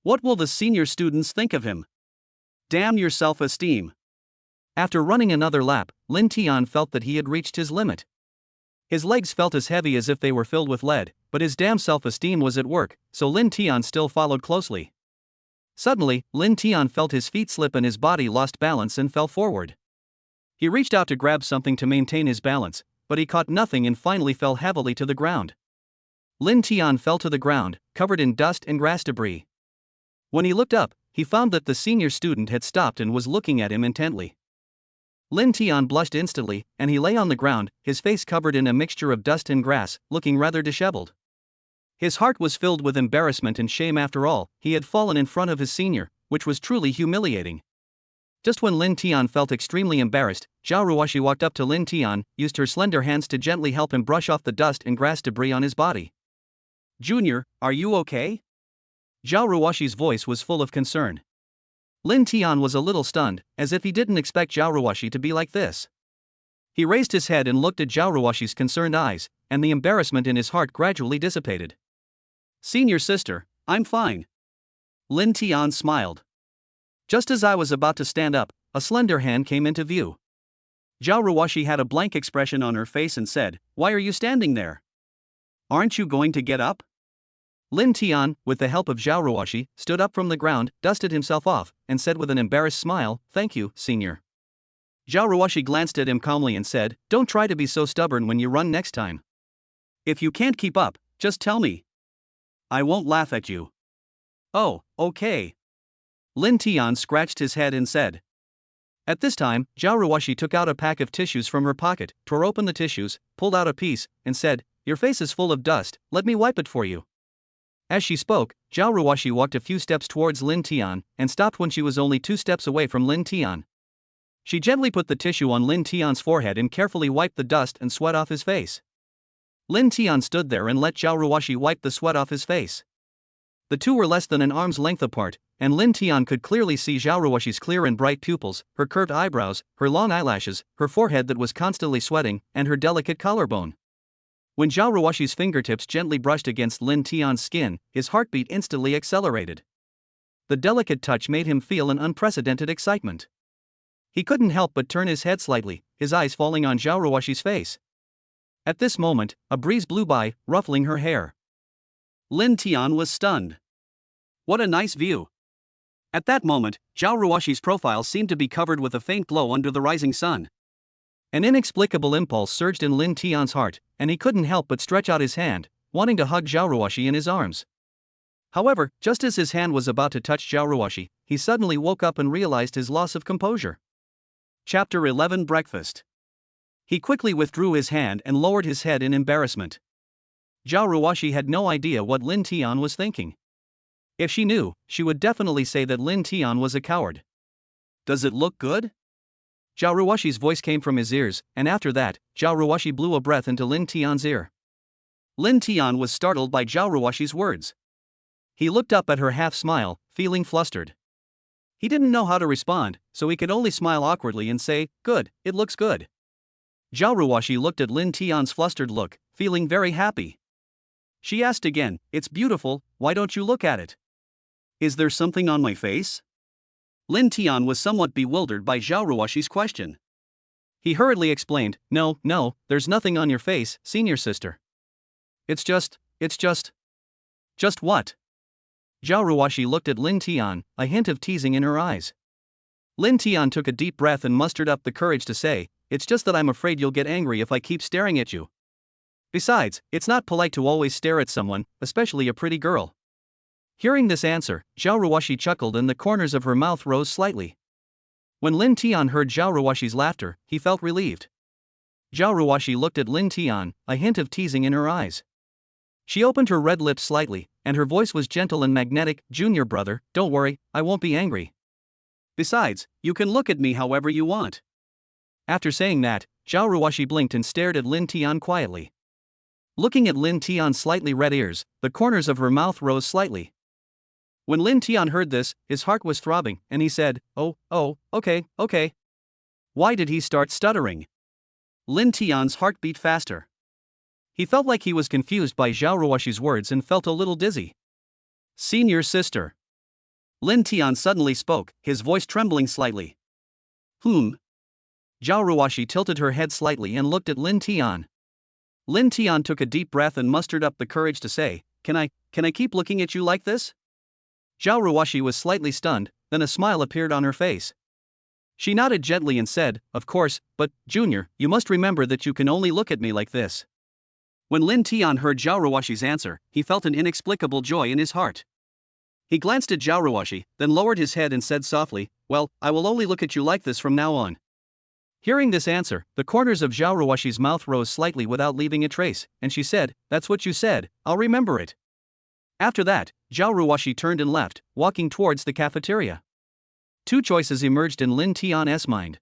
What will the senior students think of him? Damn your self-esteem. After running another lap, Lin Tian felt that he had reached his limit. His legs felt as heavy as if they were filled with lead, but his damn self-esteem was at work, so Lin Tian still followed closely. Suddenly, Lin Tian felt his feet slip and his body lost balance and fell forward. He reached out to grab something to maintain his balance, but he caught nothing and finally fell heavily to the ground. Lin Tian fell to the ground, covered in dust and grass debris. When he looked up, he found that the senior student had stopped and was looking at him intently. Lin Tian blushed instantly, and he lay on the ground, his face covered in a mixture of dust and grass, looking rather disheveled. His heart was filled with embarrassment and shame. After all, he had fallen in front of his senior, which was truly humiliating. Just when Lin Tian felt extremely embarrassed, Xiao Ruashi walked up to Lin Tian, used her slender hands to gently help him brush off the dust and grass debris on his body. "Junior, are you okay?" Xiao Ruashi's voice was full of concern. Lin Tian was a little stunned, as if he didn't expect Xiao Ruashi to be like this. He raised his head and looked at Xiao Ruashi's concerned eyes, and the embarrassment in his heart gradually dissipated. "Senior sister, I'm fine." Lin Tian smiled. Just as I was about to stand up, a slender hand came into view. Xiao Ruashi had a blank expression on her face and said, "Why are you standing there? Aren't you going to get up?" Lin Tian, with the help of Xiao Ruashi, stood up from the ground, dusted himself off, and said with an embarrassed smile, "Thank you, senior." Xiao Ruashi glanced at him calmly and said, "Don't try to be so stubborn when you run next time. If you can't keep up, just tell me. I won't laugh at you." "Oh, okay." Lin Tian scratched his head and said. At this time, Xiao Ruashi took out a pack of tissues from her pocket, tore open the tissues, pulled out a piece, and said, "Your face is full of dust, let me wipe it for you." As she spoke, Xiao Ruashi walked a few steps towards Lin Tian, and stopped when she was only 2 steps away from Lin Tian. She gently put the tissue on Lin Tian's forehead and carefully wiped the dust and sweat off his face. Lin Tian stood there and let Xiao Ruashi wipe the sweat off his face. The two were less than an arm's length apart, and Lin Tian could clearly see Xiao Ruashi's clear and bright pupils, her curved eyebrows, her long eyelashes, her forehead that was constantly sweating, and her delicate collarbone. When Xiao Ruashi's fingertips gently brushed against Lin Tian's skin, his heartbeat instantly accelerated. The delicate touch made him feel an unprecedented excitement. He couldn't help but turn his head slightly, his eyes falling on Xiao Ruashi's face. At this moment, a breeze blew by, ruffling her hair. Lin Tian was stunned. What a nice view. At that moment, Xiao Ruashi's profile seemed to be covered with a faint glow under the rising sun. An inexplicable impulse surged in Lin Tian's heart, and he couldn't help but stretch out his hand, wanting to hug Xiao Ruashi in his arms. However, just as his hand was about to touch Xiao Ruashi, he suddenly woke up and realized his loss of composure. Chapter 11 Breakfast. He quickly withdrew his hand and lowered his head in embarrassment. Xiao Ruashi had no idea what Lin Tian was thinking. If she knew, she would definitely say that Lin Tian was a coward. "Does it look good?" Xiao Ruashi's voice came from his ears, and after that, Xiao Ruashi blew a breath into Lin Tian's ear. Lin Tian was startled by Xiao Ruashi's words. He looked up at her half-smile, feeling flustered. He didn't know how to respond, so he could only smile awkwardly and say, "Good, it looks good." Xiao Ruashi looked at Lin Tian's flustered look, feeling very happy. She asked again, "It's beautiful, why don't you look at it? Is there something on my face?" Lin Tian was somewhat bewildered by Xiao Ruashi's question. He hurriedly explained, No, there's nothing on your face, senior sister. It's just. Just what?" Xiao Ruashi looked at Lin Tian, a hint of teasing in her eyes. Lin Tian took a deep breath and mustered up the courage to say, "It's just that I'm afraid you'll get angry if I keep staring at you. Besides, it's not polite to always stare at someone, especially a pretty girl." Hearing this answer, Xiao Ruashi chuckled and the corners of her mouth rose slightly. When Lin Tian heard Xiao Ruashi's laughter, he felt relieved. Xiao Ruashi looked at Lin Tian, a hint of teasing in her eyes. She opened her red lips slightly, and her voice was gentle and magnetic. "Junior brother, don't worry, I won't be angry. Besides, you can look at me however you want." After saying that, Xiao Ruashi blinked and stared at Lin Tian quietly. Looking at Lin Tian's slightly red ears, the corners of her mouth rose slightly. When Lin Tian heard this, his heart was throbbing, and he said, Oh, okay. Why did he start stuttering? Lin Tian's heart beat faster. He felt like he was confused by Xiao Ruashi's words and felt a little dizzy. "Senior sister." Lin Tian suddenly spoke, his voice trembling slightly. Xiao Ruashi tilted her head slightly and looked at Lin Tian. Lin Tian took a deep breath and mustered up the courage to say, Can I keep looking at you like this?" Xiao Ruashi was slightly stunned, then a smile appeared on her face. She nodded gently and said, "Of course, but, Junior, you must remember that you can only look at me like this." When Lin Tian heard Xiao Ruashi's answer, he felt an inexplicable joy in his heart. He glanced at Xiao Ruashi, then lowered his head and said softly, "Well, I will only look at you like this from now on." Hearing this answer, the corners of Xiao Ruashi's mouth rose slightly without leaving a trace, and she said, "That's what you said, I'll remember it." After that, Xiao Ruashi turned and left, walking towards the cafeteria. Two choices emerged in Lin Tian's mind.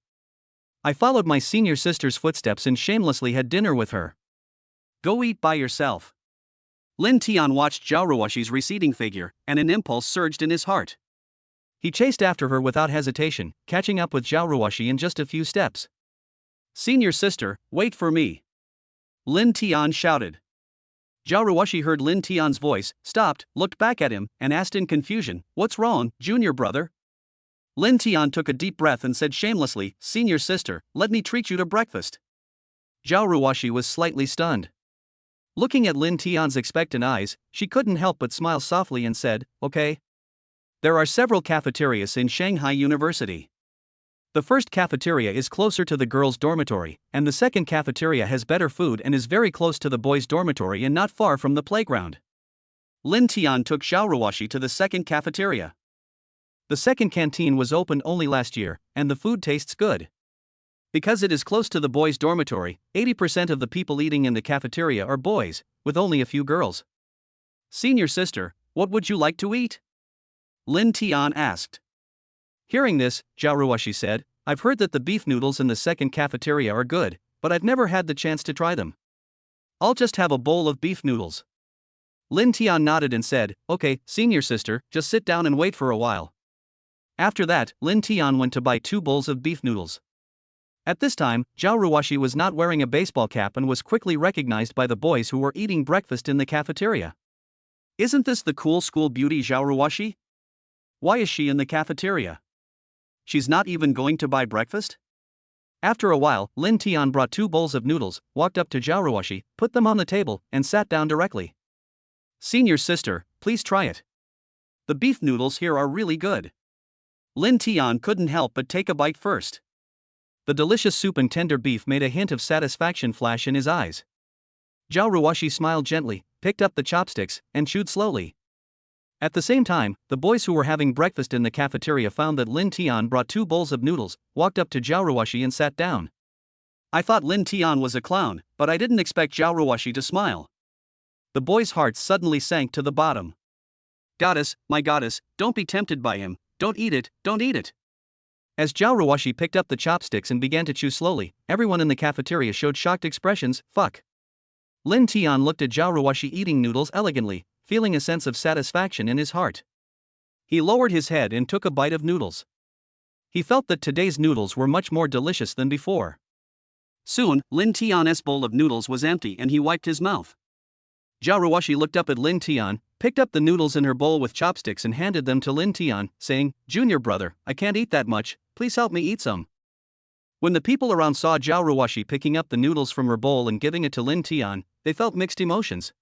I followed my senior sister's footsteps and shamelessly had dinner with her. Go eat by yourself. Lin Tian watched Xiao Ruashi's receding figure, and an impulse surged in his heart. He chased after her without hesitation, catching up with Xiao Ruashi in just a few steps. "Senior sister, wait for me!" Lin Tian shouted. Xiao Ruashi heard Lin Tian's voice, stopped, looked back at him, and asked in confusion, "What's wrong, junior brother?" Lin Tian took a deep breath and said shamelessly, "Senior sister, let me treat you to breakfast." Xiao Ruashi was slightly stunned. Looking at Lin Tian's expectant eyes, she couldn't help but smile softly and said, "Okay." There are several cafeterias in Shanghai University. The first cafeteria is closer to the girls' dormitory, and the second cafeteria has better food and is very close to the boys' dormitory and not far from the playground. Lin Tian took Xiao Ruashi to the second cafeteria. The second canteen was opened only last year, and the food tastes good. Because it is close to the boys' dormitory, 80% of the people eating in the cafeteria are boys, with only a few girls. Senior sister, what would you like to eat? Lin Tian asked. Hearing this, Xiao Ruashi said, I've heard that the beef noodles in the second cafeteria are good, but I've never had the chance to try them. I'll just have a bowl of beef noodles. Lin Tian nodded and said, Okay, senior sister, just sit down and wait for a while. After that, Lin Tian went to buy 2 bowls of beef noodles. At this time, Xiao Ruashi was not wearing a baseball cap and was quickly recognized by the boys who were eating breakfast in the cafeteria. Isn't this the cool school beauty Xiao Ruashi? Why is she in the cafeteria? She's not even going to buy breakfast? After a while, Lin Tian brought 2 bowls of noodles, walked up to Xiao Ruashi, put them on the table, and sat down directly. Senior sister, please try it. The beef noodles here are really good. Lin Tian couldn't help but take a bite first. The delicious soup and tender beef made a hint of satisfaction flash in his eyes. Xiao Ruashi smiled gently, picked up the chopsticks, and chewed slowly. At the same time, the boys who were having breakfast in the cafeteria found that Lin Tian brought 2 bowls of noodles, walked up to Xiao Ruashi and sat down. I thought Lin Tian was a clown, but I didn't expect Xiao Ruashi to smile. The boys' hearts suddenly sank to the bottom. Goddess, my goddess, don't be tempted by him, don't eat it, don't eat it. As Xiao Ruashi picked up the chopsticks and began to chew slowly, everyone in the cafeteria showed shocked expressions. Fuck. Lin Tian looked at Xiao Ruashi eating noodles elegantly, feeling a sense of satisfaction in his heart. He lowered his head and took a bite of noodles. He felt that today's noodles were much more delicious than before. Soon, Lin Tian's bowl of noodles was empty and he wiped his mouth. Xiao Ruashi looked up at Lin Tian, picked up the noodles in her bowl with chopsticks and handed them to Lin Tian, saying, Junior brother, I can't eat that much, please help me eat some. When the people around saw Xiao Ruashi picking up the noodles from her bowl and giving it to Lin Tian, they felt mixed emotions.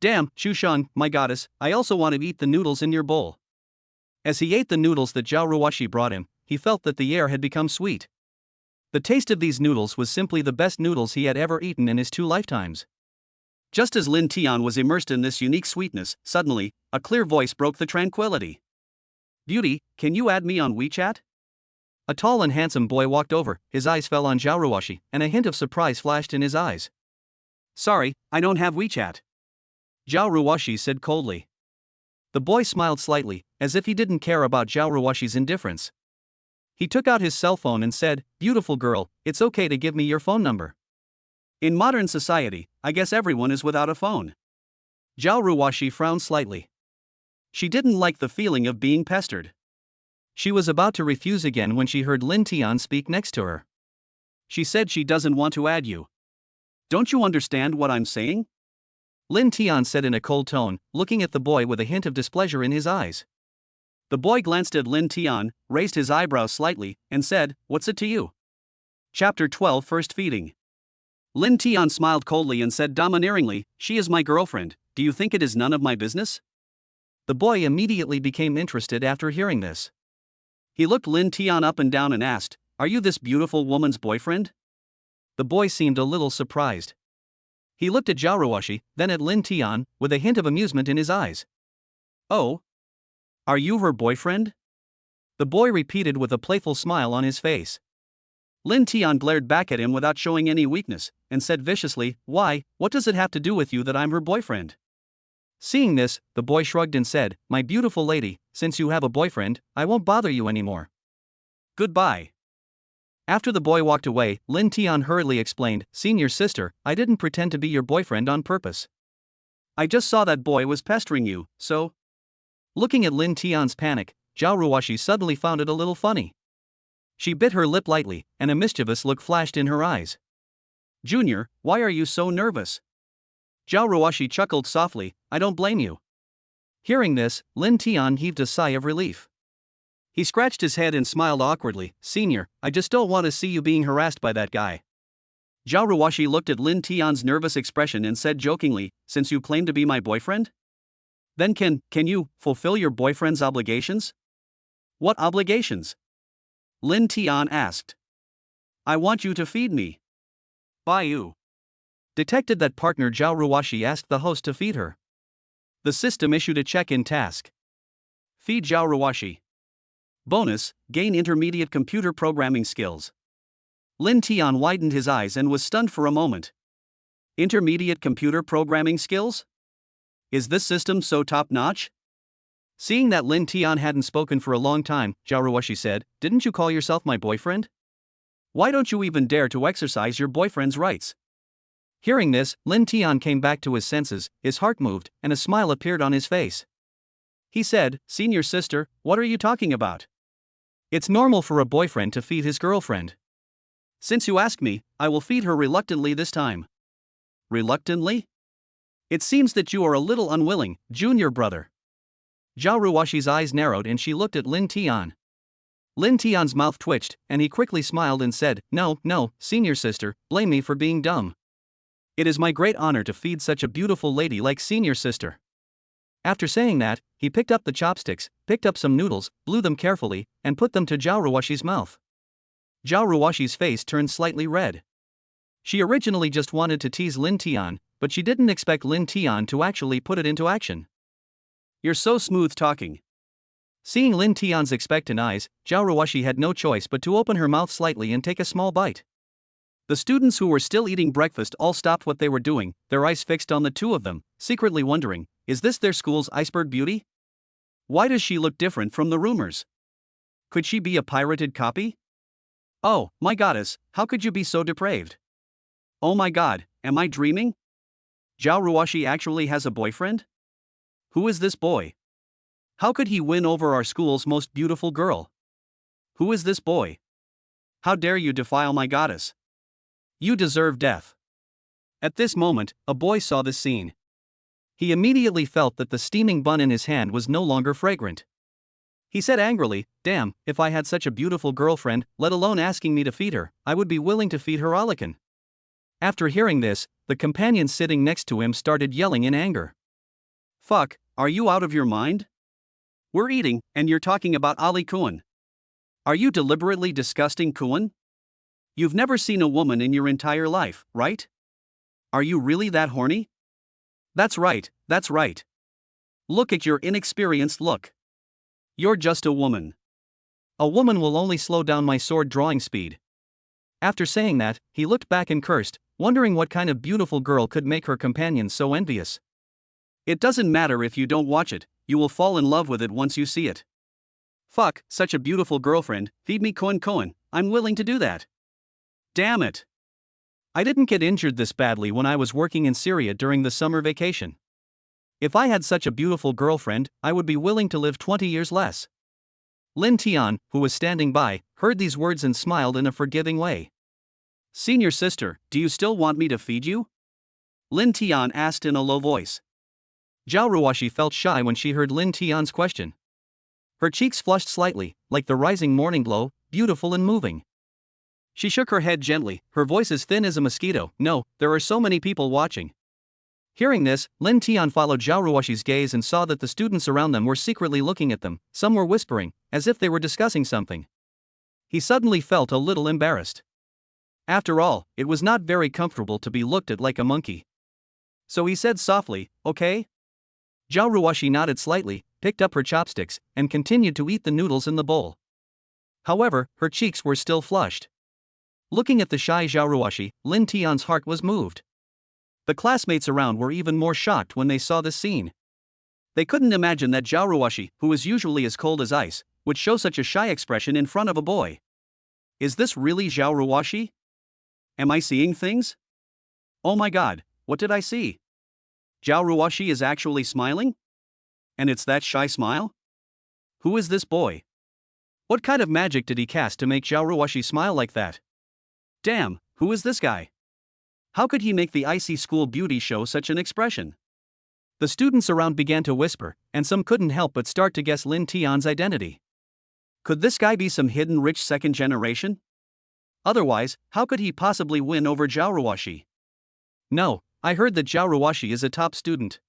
Damn, Shushan, my goddess, I also want to eat the noodles in your bowl. As he ate the noodles that Xiao Ruashi brought him, he felt that the air had become sweet. The taste of these noodles was simply the best noodles he had ever eaten in his 2 lifetimes. Just as Lin Tian was immersed in this unique sweetness, suddenly, a clear voice broke the tranquility. Beauty, can you add me on WeChat? A tall and handsome boy walked over, his eyes fell on Xiao Ruashi, and a hint of surprise flashed in his eyes. Sorry, I don't have WeChat. Xiao Ruashi said coldly. The boy smiled slightly, as if he didn't care about Xiao Ruashi's indifference. He took out his cell phone and said, Beautiful girl, it's okay to give me your phone number. In modern society, I guess everyone is without a phone. Xiao Ruashi frowned slightly. She didn't like the feeling of being pestered. She was about to refuse again when she heard Lin Tian speak next to her. She said she doesn't want to add you. Don't you understand what I'm saying? Lin Tian said in a cold tone, looking at the boy with a hint of displeasure in his eyes. The boy glanced at Lin Tian, raised his eyebrows slightly, and said, What's it to you? Chapter 12 First Feeding. Lin Tian smiled coldly and said domineeringly, She is my girlfriend, do you think it is none of my business? The boy immediately became interested after hearing this. He looked Lin Tian up and down and asked, Are you this beautiful woman's boyfriend? The boy seemed a little surprised. He looked at Xiao Ruashi, then at Lin Tian, with a hint of amusement in his eyes. Oh? Are you her boyfriend? The boy repeated with a playful smile on his face. Lin Tian glared back at him without showing any weakness, and said viciously, Why, what does it have to do with you that I'm her boyfriend? Seeing this, the boy shrugged and said, My beautiful lady, since you have a boyfriend, I won't bother you anymore. Goodbye. After the boy walked away, Lin Tian hurriedly explained, Senior sister, I didn't pretend to be your boyfriend on purpose. I just saw that boy was pestering you, so. Looking at Lin Tian's panic, Xiao Ruashi suddenly found it a little funny. She bit her lip lightly, and a mischievous look flashed in her eyes. Junior, why are you so nervous? Xiao Ruashi chuckled softly, I don't blame you. Hearing this, Lin Tian heaved a sigh of relief. He scratched his head and smiled awkwardly, Senior, I just don't want to see you being harassed by that guy. Xiao Ruashi looked at Lin Tian's nervous expression and said jokingly, Since you claim to be my boyfriend? Then can you fulfill your boyfriend's obligations? What obligations? Lin Tian asked. I want you to feed me. Baiyu detected that partner Xiao Ruashi asked the host to feed her. The system issued a check-in task. Feed Xiao Ruashi. Bonus, gain intermediate computer programming skills. Lin Tian widened his eyes and was stunned for a moment. Intermediate computer programming skills? Is this system so top-notch? Seeing that Lin Tian hadn't spoken for a long time, Xiao Ruashi said, Didn't you call yourself my boyfriend? Why don't you even dare to exercise your boyfriend's rights? Hearing this, Lin Tian came back to his senses, his heart moved, and a smile appeared on his face. He said, Senior sister, what are you talking about? It's normal for a boyfriend to feed his girlfriend. Since you ask me, I will feed her reluctantly this time. Reluctantly? It seems that you are a little unwilling, junior brother. Xiao Ruashi's eyes narrowed and she looked at Lin Tian. Lin Tian's mouth twitched, and he quickly smiled and said, No, senior sister, blame me for being dumb. It is my great honor to feed such a beautiful lady like senior sister. After saying that, he picked up the chopsticks, picked up some noodles, blew them carefully, and put them to Xiao Ruashi's mouth. Xiao Ruashi's face turned slightly red. She originally just wanted to tease Lin Tian, but she didn't expect Lin Tian to actually put it into action. You're so smooth talking. Seeing Lin Tian's expectant eyes, Xiao Ruashi had no choice but to open her mouth slightly and take a small bite. The students who were still eating breakfast all stopped what they were doing, their eyes fixed on the two of them, secretly wondering, is this their school's iceberg beauty? Why does she look different from the rumors? Could she be a pirated copy? Oh, my goddess, how could you be so depraved? Oh my god, am I dreaming? Xiao Ruashi actually has a boyfriend? Who is this boy? How could he win over our school's most beautiful girl? Who is this boy? How dare you defile my goddess? You deserve death. At this moment, a boy saw this scene. He immediately felt that the steaming bun in his hand was no longer fragrant. He said angrily, Damn, if I had such a beautiful girlfriend, let alone asking me to feed her, I would be willing to feed her Olican. After hearing this, the companions sitting next to him started yelling in anger. Fuck, are you out of your mind? We're eating, and you're talking about Ali Kuan. Are you deliberately disgusting Kuan? You've never seen a woman in your entire life, right? Are you really that horny? That's right. Look at your inexperienced look. You're just a woman. A woman will only slow down my sword drawing speed. After saying that, he looked back and cursed, wondering what kind of beautiful girl could make her companions so envious. It doesn't matter if you don't watch it, you will fall in love with it once you see it. Fuck, such a beautiful girlfriend, feed me Koan, I'm willing to do that. Damn it. I didn't get injured this badly when I was working in Syria during the summer vacation. If I had such a beautiful girlfriend, I would be willing to live 20 years less. Lin Tian, who was standing by, heard these words and smiled in a forgiving way. Senior sister, do you still want me to feed you? Lin Tian asked in a low voice. Xiao Ruashi felt shy when she heard Lin Tian's question. Her cheeks flushed slightly, like the rising morning glow, beautiful and moving. She shook her head gently, her voice as thin as a mosquito. No, there are so many people watching. Hearing this, Lin Tian followed Xiao Ruashi's gaze and saw that the students around them were secretly looking at them, some were whispering, as if they were discussing something. He suddenly felt a little embarrassed. After all, it was not very comfortable to be looked at like a monkey. So he said softly, Okay? Xiao Ruashi nodded slightly, picked up her chopsticks, and continued to eat the noodles in the bowl. However, her cheeks were still flushed. Looking at the shy Xiao Ruashi, Lin Tian's heart was moved. The classmates around were even more shocked when they saw this scene. They couldn't imagine that Xiao Ruashi, who is usually as cold as ice, would show such a shy expression in front of a boy. Is this really Xiao Ruashi? Am I seeing things? Oh my god, what did I see? Xiao Ruashi is actually smiling? And it's that shy smile? Who is this boy? What kind of magic did he cast to make Xiao Ruashi smile like that? Damn, who is this guy? How could he make the icy school beauty show such an expression? The students around began to whisper, and some couldn't help but start to guess Lin Tian's identity. Could this guy be some hidden rich second generation? Otherwise, how could he possibly win over Xiao Ruashi? No, I heard that Xiao Ruashi is a top student.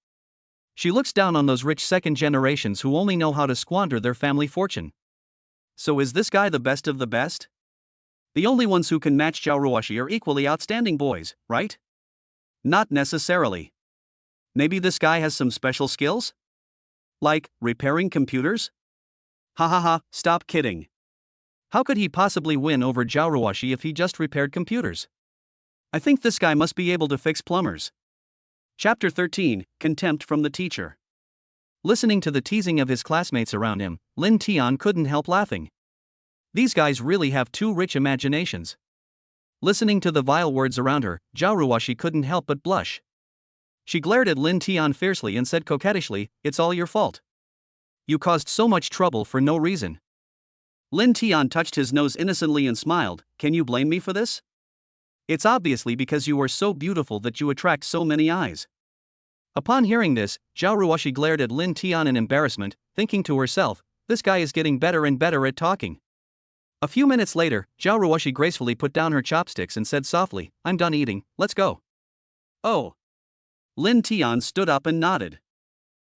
She looks down on those rich second generations who only know how to squander their family fortune. So is this guy the best of the best? The only ones who can match Xiao Ruashi are equally outstanding boys, right? Not necessarily. Maybe this guy has some special skills? Like, repairing computers? Ha ha ha, stop kidding. How could he possibly win over Xiao Ruashi if he just repaired computers? I think this guy must be able to fix plumbers. Chapter 13, Contempt from the Teacher. Listening to the teasing of his classmates around him, Lin Tian couldn't help laughing. These guys really have two rich imaginations. Listening to the vile words around her, Xiao Ruashi couldn't help but blush. She glared at Lin Tian fiercely and said coquettishly, "It's all your fault. You caused so much trouble for no reason." Lin Tian touched his nose innocently and smiled, "Can you blame me for this? It's obviously because you are so beautiful that you attract so many eyes." Upon hearing this, Xiao Ruashi glared at Lin Tian in embarrassment, thinking to herself, "This guy is getting better and better at talking." A few minutes later, Xiao Ruashi gracefully put down her chopsticks and said softly, "I'm done eating, let's go." "Oh." Lin Tian stood up and nodded.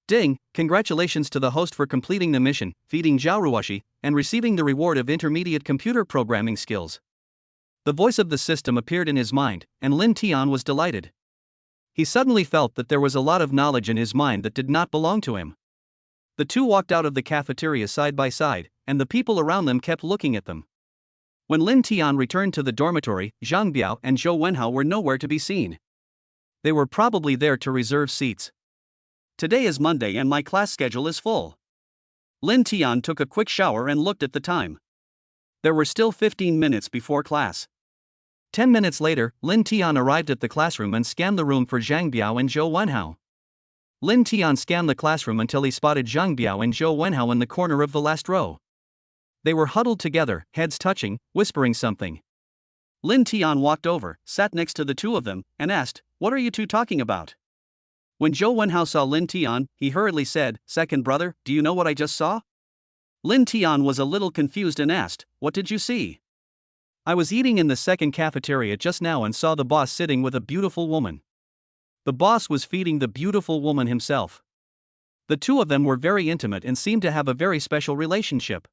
Ding, congratulations to the host for completing the mission, feeding Xiao Ruashi, and receiving the reward of intermediate computer programming skills. The voice of the system appeared in his mind, and Lin Tian was delighted. He suddenly felt that there was a lot of knowledge in his mind that did not belong to him. The two walked out of the cafeteria side by side, and the people around them kept looking at them. When Lin Tian returned to the dormitory, Zhang Biao and Zhou Wenhao were nowhere to be seen. They were probably there to reserve seats. "Today is Monday and my class schedule is full." Lin Tian took a quick shower and looked at the time. There were still 15 minutes before class. 10 minutes later, Lin Tian arrived at the classroom and scanned the room for Zhang Biao and Zhou Wenhao. Lin Tian scanned the classroom until he spotted Zhang Biao and Zhou Wenhao in the corner of the last row. They were huddled together, heads touching, whispering something. Lin Tian walked over, sat next to the two of them, and asked, "What are you two talking about?" When Zhou Wenhao saw Lin Tian, he hurriedly said, "Second brother, do you know what I just saw?" Lin Tian was a little confused and asked, "What did you see?" "I was eating in the second cafeteria just now and saw the boss sitting with a beautiful woman." The boss was feeding the beautiful woman himself. The two of them were very intimate and seemed to have a very special relationship.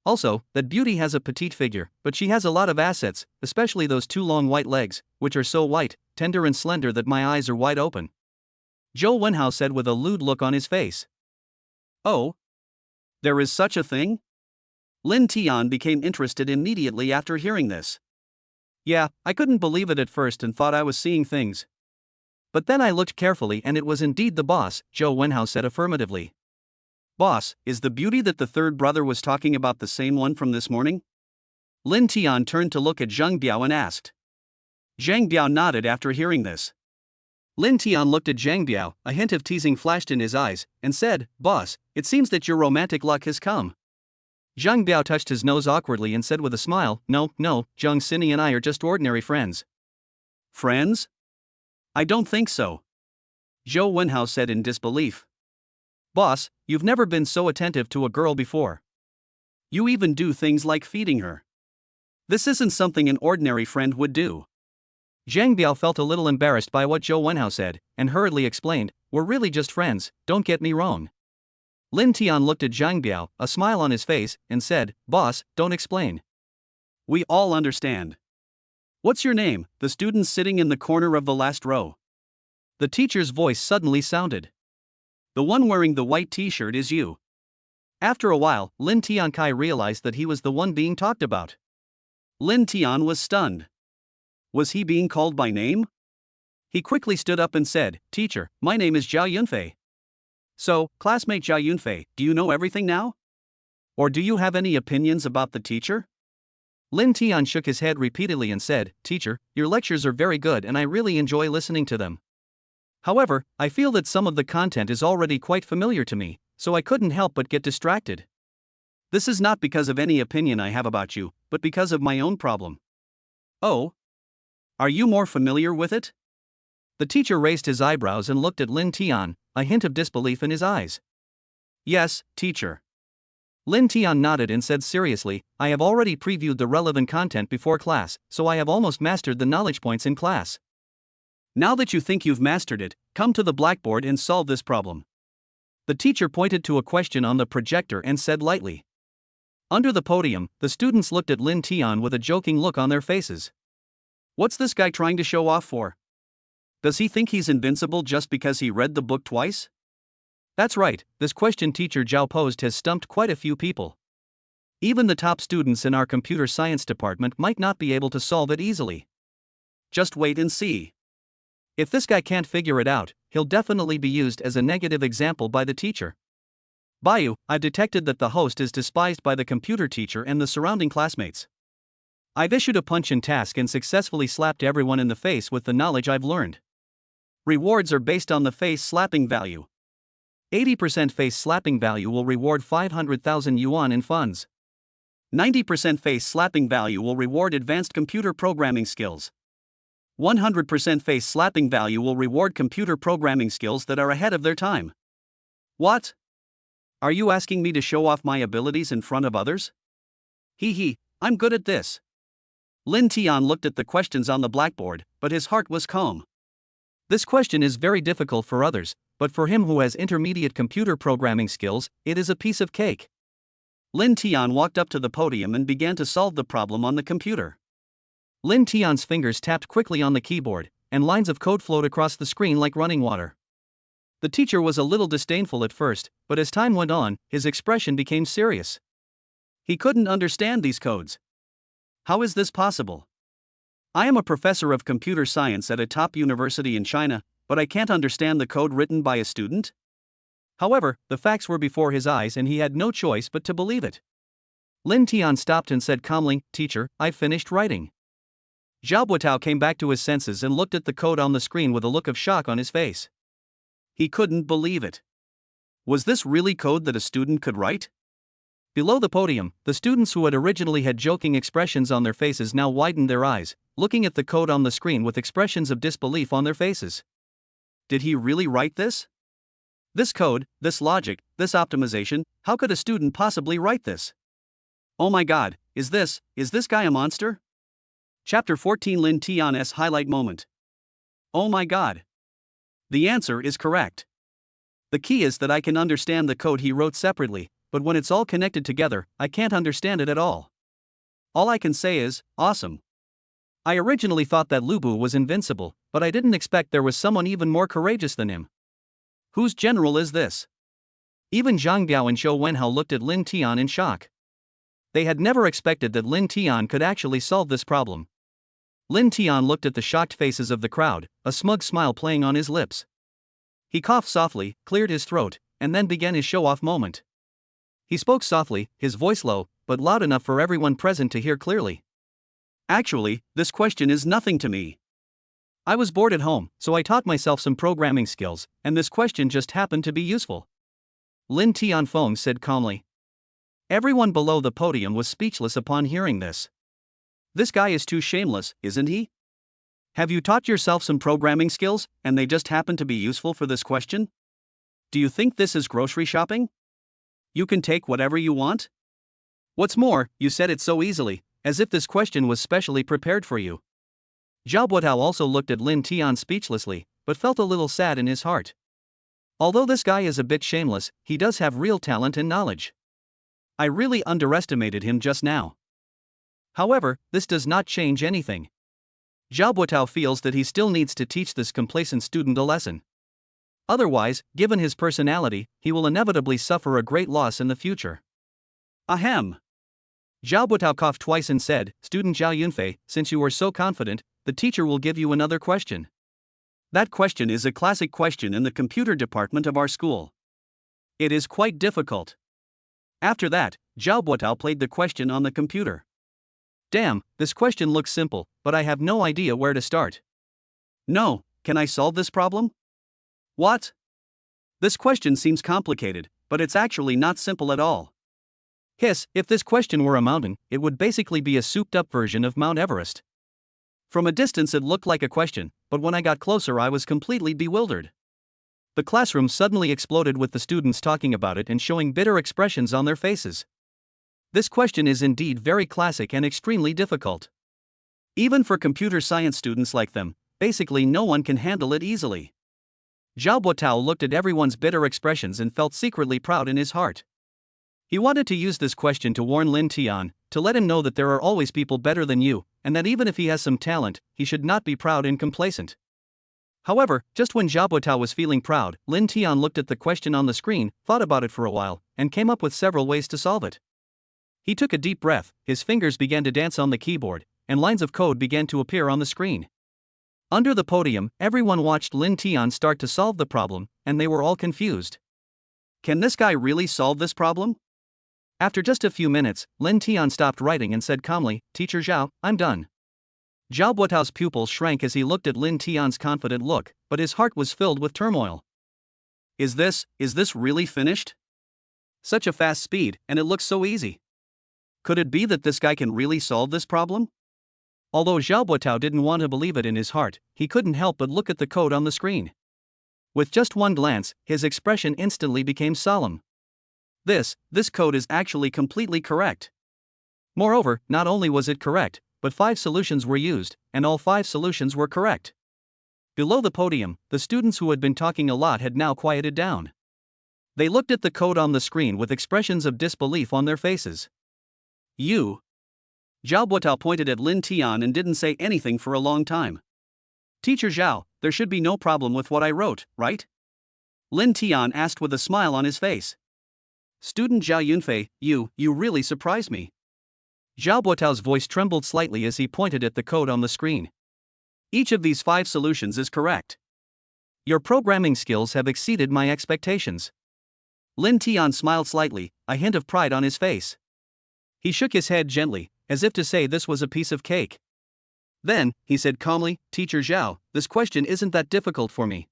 Also, that beauty has a petite figure, but she has a lot of assets, especially those two long white legs, which are so white, tender and slender that my eyes are wide open. Zhou Wenhao said with a lewd look on his face. "Oh? There is such a thing?" Lin Tian became interested immediately after hearing this. "Yeah, I couldn't believe it at first and thought I was seeing things. But then I looked carefully and it was indeed the boss," Zhou Wenhao said affirmatively. "Boss, is the beauty that the third brother was talking about the same one from this morning?" Lin Tian turned to look at Zhang Biao and asked. Zhang Biao nodded after hearing this. Lin Tian looked at Zhang Biao, a hint of teasing flashed in his eyes, and said, "Boss, it seems that your romantic luck has come." Zhang Biao touched his nose awkwardly and said with a smile, No, Zhang Xini and I are just ordinary friends." "Friends? I don't think so," Zhou Wenhao said in disbelief. "Boss, you've never been so attentive to a girl before. You even do things like feeding her. This isn't something an ordinary friend would do." Zhang Biao felt a little embarrassed by what Zhou Wenhao said, and hurriedly explained, "We're really just friends, don't get me wrong." Lin Tian looked at Zhang Biao, a smile on his face, and said, "Boss, don't explain. We all understand. What's your name, the student sitting in the corner of the last row?" The teacher's voice suddenly sounded. "The one wearing the white t-shirt is you." After a while, Lin Tiankai realized that he was the one being talked about. Lin Tian was stunned. Was he being called by name? He quickly stood up and said, "Teacher, my name is Zhao Yunfei." "So, classmate Zhao Yunfei, do you know everything now? Or do you have any opinions about the teacher?" Lin Tian shook his head repeatedly and said, "Teacher, your lectures are very good and I really enjoy listening to them. However, I feel that some of the content is already quite familiar to me, so I couldn't help but get distracted. This is not because of any opinion I have about you, but because of my own problem." "Oh? Are you more familiar with it?" The teacher raised his eyebrows and looked at Lin Tian, a hint of disbelief in his eyes. "Yes, teacher." Lin Tian nodded and said seriously, "I have already previewed the relevant content before class, so I have almost mastered the knowledge points in class. Now that you think you've mastered it, come to the blackboard and solve this problem." The teacher pointed to a question on the projector and said lightly, Under the podium, the students looked at Lin Tian with a joking look on their faces. What's this guy trying to show off for? Does he think he's invincible just because he read the book twice? That's right, this question teacher Zhao posed has stumped quite a few people. Even the top students in our computer science department might not be able to solve it easily. Just wait and see. If this guy can't figure it out, he'll definitely be used as a negative example by the teacher. Bayu, I've detected that the host is despised by the computer teacher and the surrounding classmates. I've issued a punch-in task and successfully slapped everyone in the face with the knowledge I've learned. Rewards are based on the face slapping value. 80% face slapping value will reward 500,000 yuan in funds. 90% face slapping value will reward advanced computer programming skills. 100% face slapping value will reward computer programming skills that are ahead of their time. What? Are you asking me to show off my abilities in front of others? Hee, I'm good at this. Lin Tian looked at the questions on the blackboard, but his heart was calm. This question is very difficult for others, but for him who has intermediate computer programming skills, it is a piece of cake. Lin Tian walked up to the podium and began to solve the problem on the computer. Lin Tian's fingers tapped quickly on the keyboard, and lines of code flowed across the screen like running water. The teacher was a little disdainful at first, but as time went on, his expression became serious. He couldn't understand these codes. How is this possible? I am a professor of computer science at a top university in China, but I can't understand the code written by a student? However, the facts were before his eyes and he had no choice but to believe it. Lin Tian stopped and said calmly, "Teacher, I've finished writing." Xiao Ruashi came back to his senses and looked at the code on the screen with a look of shock on his face. He couldn't believe it. Was this really code that a student could write? Below the podium, the students who had originally had joking expressions on their faces now widened their eyes, looking at the code on the screen with expressions of disbelief on their faces. Did he really write this? This code, this logic, this optimization, how could a student possibly write this? Oh my god, is this guy a monster? Chapter 14 Lin Tian's highlight moment. Oh my god. The answer is correct. The key is that I can understand the code he wrote separately, but when it's all connected together, I can't understand it at all. All I can say is, awesome. I originally thought that Lu Bu was invincible, but I didn't expect there was someone even more courageous than him. Whose general is this? Even Zhang Biao and Zhou Wenhao looked at Lin Tian in shock. They had never expected that Lin Tian could actually solve this problem. Lin Tian looked at the shocked faces of the crowd, a smug smile playing on his lips. He coughed softly, cleared his throat, and then began his show-off moment. He spoke softly, his voice low, but loud enough for everyone present to hear clearly. Actually, this question is nothing to me. I was bored at home, so I taught myself some programming skills, and this question just happened to be useful. Lin Tianfeng said calmly. Everyone below the podium was speechless upon hearing this. This guy is too shameless, isn't he? Have you taught yourself some programming skills, and they just happen to be useful for this question? Do you think this is grocery shopping? You can take whatever you want? What's more, you said it so easily, as if this question was specially prepared for you. Xiao Ruashi also looked at Lin Tian speechlessly, but felt a little sad in his heart. Although this guy is a bit shameless, he does have real talent and knowledge. I really underestimated him just now. However, this does not change anything. Xiao Ruashi feels that he still needs to teach this complacent student a lesson. Otherwise, given his personality, he will inevitably suffer a great loss in the future. Ahem. Xiao Ruashi coughed twice and said, Student Zhao Yunfei, since you are so confident, the teacher will give you another question. That question is a classic question in the computer department of our school. It is quite difficult. After that, Xiao Ruashi played the question on the computer. Damn, this question looks simple, but I have no idea where to start. No, can I solve this problem? What? This question seems complicated, but it's actually not simple at all. Hiss, if this question were a mountain, it would basically be a souped-up version of Mount Everest. From a distance it looked like a question, but when I got closer I was completely bewildered. The classroom suddenly exploded with the students talking about it and showing bitter expressions on their faces. This question is indeed very classic and extremely difficult. Even for computer science students like them, basically no one can handle it easily. Xiao Ruashi looked at everyone's bitter expressions and felt secretly proud in his heart. He wanted to use this question to warn Lin Tian, to let him know that there are always people better than you, and that even if he has some talent, he should not be proud and complacent. However, just when Xiao Buotao was feeling proud, Lin Tian looked at the question on the screen, thought about it for a while, and came up with several ways to solve it. He took a deep breath, his fingers began to dance on the keyboard, and lines of code began to appear on the screen. Under the podium, everyone watched Lin Tian start to solve the problem, and they were all confused. Can this guy really solve this problem? After just a few minutes, Lin Tian stopped writing and said calmly, "Teacher Xiao, I'm done." Xiao Buotao's pupils shrank as he looked at Lin Tian's confident look, but his heart was filled with turmoil. Is this really finished? Such a fast speed, and it looks so easy. Could it be that this guy can really solve this problem? Although Xiao Buotao didn't want to believe it in his heart, he couldn't help but look at the code on the screen. With just one glance, his expression instantly became solemn. This code is actually completely correct. Moreover, not only was it correct, but 5 solutions were used, and all 5 solutions were correct. Below the podium, the students who had been talking a lot had now quieted down. They looked at the code on the screen with expressions of disbelief on their faces. You. Xiao Buotao pointed at Lin Tian and didn't say anything for a long time. Teacher Xiao, there should be no problem with what I wrote, right? Lin Tian asked with a smile on his face. Student Zhao Yunfei, you really surprised me. Xiao Buotao's voice trembled slightly as he pointed at the code on the screen. Each of these 5 solutions is correct. Your programming skills have exceeded my expectations. Lin Tian smiled slightly, a hint of pride on his face. He shook his head gently, as if to say this was a piece of cake. Then, he said calmly, Teacher Zhao, this question isn't that difficult for me.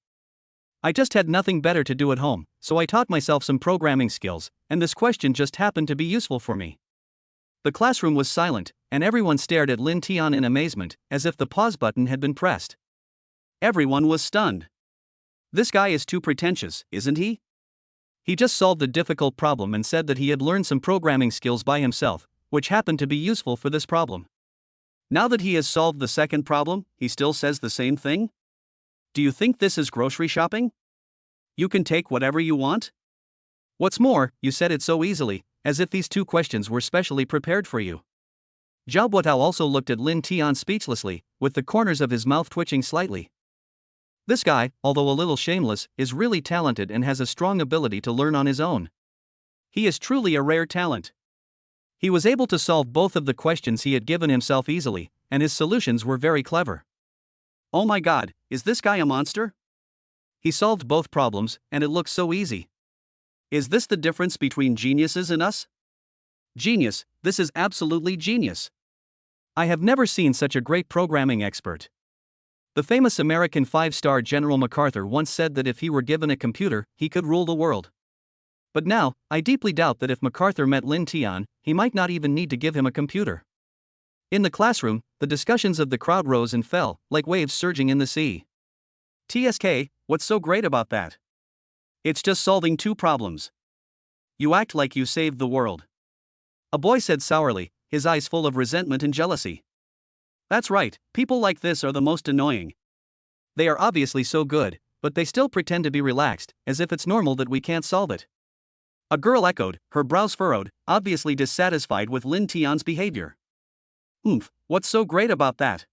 I just had nothing better to do at home, so I taught myself some programming skills, and this question just happened to be useful for me. The classroom was silent, and everyone stared at Lin Tian in amazement, as if the pause button had been pressed. Everyone was stunned. This guy is too pretentious, isn't he? He just solved a difficult problem and said that he had learned some programming skills by himself, which happened to be useful for this problem. Now that he has solved the second problem, he still says the same thing? Do you think this is grocery shopping? You can take whatever you want? What's more, you said it so easily, as if these 2 questions were specially prepared for you. Xiao Buotao also looked at Lin Tian speechlessly, with the corners of his mouth twitching slightly. This guy, although a little shameless, is really talented and has a strong ability to learn on his own. He is truly a rare talent. He was able to solve both of the questions he had given himself easily, and his solutions were very clever. Oh my god, is this guy a monster? He solved both problems, and it looks so easy. Is this the difference between geniuses and us? Genius, this is absolutely genius. I have never seen such a great programming expert. The famous American 5-star General MacArthur once said that if he were given a computer, he could rule the world. But now, I deeply doubt that if MacArthur met Lin Tian, he might not even need to give him a computer. In the classroom, the discussions of the crowd rose and fell, like waves surging in the sea. TSK, what's so great about that? It's just solving 2 problems. You act like you saved the world. A boy said sourly, his eyes full of resentment and jealousy. That's right, people like this are the most annoying. They are obviously so good, but they still pretend to be relaxed, as if it's normal that we can't solve it. A girl echoed, her brows furrowed, obviously dissatisfied with Lin Tian's behavior. What's so great about that?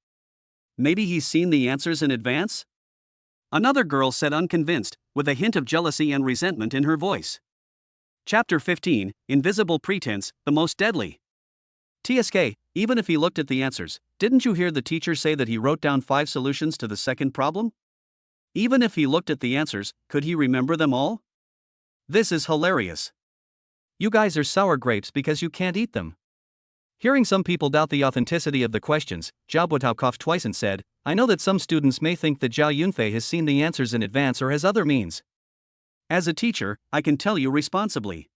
Maybe he's seen the answers in advance? Another girl said unconvinced, with a hint of jealousy and resentment in her voice. Chapter 15, Invisible Pretense, the Most Deadly. TSK, even if he looked at the answers, didn't you hear the teacher say that he wrote down 5 solutions to the second problem? Even if he looked at the answers, could he remember them all? This is hilarious. You guys are sour grapes because you can't eat them. Hearing some people doubt the authenticity of the questions, Xiao Buotao coughed twice and said, I know that some students may think that Zhao Yunfei has seen the answers in advance or has other means. As a teacher, I can tell you responsibly.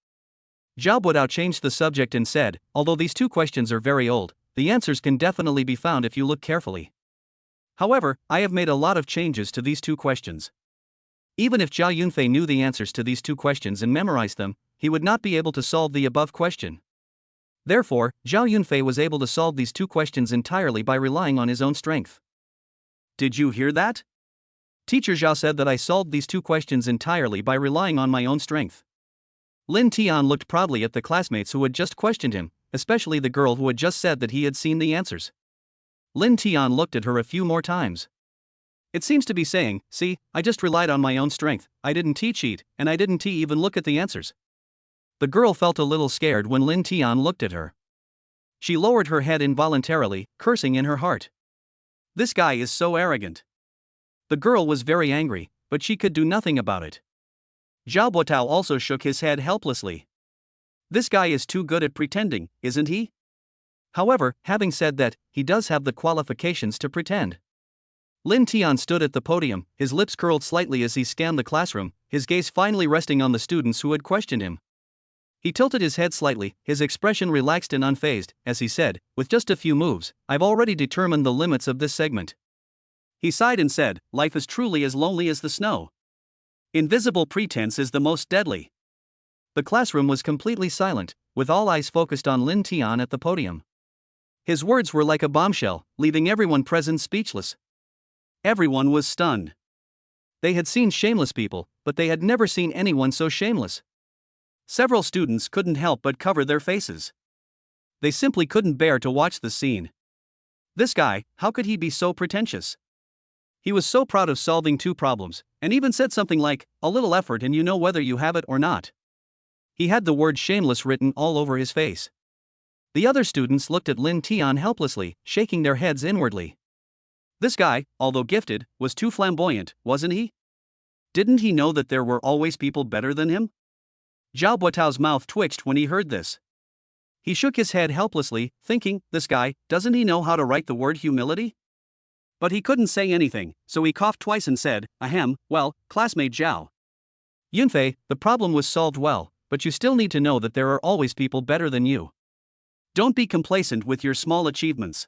Xiao Buotao changed the subject and said, although these 2 questions are very old, the answers can definitely be found if you look carefully. However, I have made a lot of changes to these 2 questions. Even if Zhao Yunfei knew the answers to these 2 questions and memorized them, he would not be able to solve the above question. Therefore, Zhao Yunfei was able to solve these 2 questions entirely by relying on his own strength. Did you hear that? Teacher Zhao said that I solved these 2 questions entirely by relying on my own strength. Lin Tian looked proudly at the classmates who had just questioned him, especially the girl who had just said that he had seen the answers. Lin Tian looked at her a few more times. It seems to be saying, see, I just relied on my own strength, I didn't cheat, and I didn't even look at the answers. The girl felt a little scared when Lin Tian looked at her. She lowered her head involuntarily, cursing in her heart. This guy is so arrogant. The girl was very angry, but she could do nothing about it. Zhao Buotao also shook his head helplessly. This guy is too good at pretending, isn't he? However, having said that, he does have the qualifications to pretend. Lin Tian stood at the podium, his lips curled slightly as he scanned the classroom, his gaze finally resting on the students who had questioned him. He tilted his head slightly, his expression relaxed and unfazed, as he said, with just a few moves, I've already determined the limits of this segment. He sighed and said, life is truly as lonely as the snow. Invisible pretense is the most deadly. The classroom was completely silent, with all eyes focused on Lin Tian at the podium. His words were like a bombshell, leaving everyone present speechless. Everyone was stunned. They had seen shameless people, but they had never seen anyone so shameless. Several students couldn't help but cover their faces. They simply couldn't bear to watch the scene. This guy, how could he be so pretentious? He was so proud of solving 2 problems, and even said something like, a little effort and you know whether you have it or not. He had the word shameless written all over his face. The other students looked at Lin Tian helplessly, shaking their heads inwardly. This guy, although gifted, was too flamboyant, wasn't he? Didn't he know that there were always people better than him? Zhao Buotao's mouth twitched when he heard this. He shook his head helplessly, thinking, this guy, doesn't he know how to write the word humility? But he couldn't say anything, so he coughed twice and said, ahem, well, classmate Zhao. Yunfei, the problem was solved well, but you still need to know that there are always people better than you. Don't be complacent with your small achievements.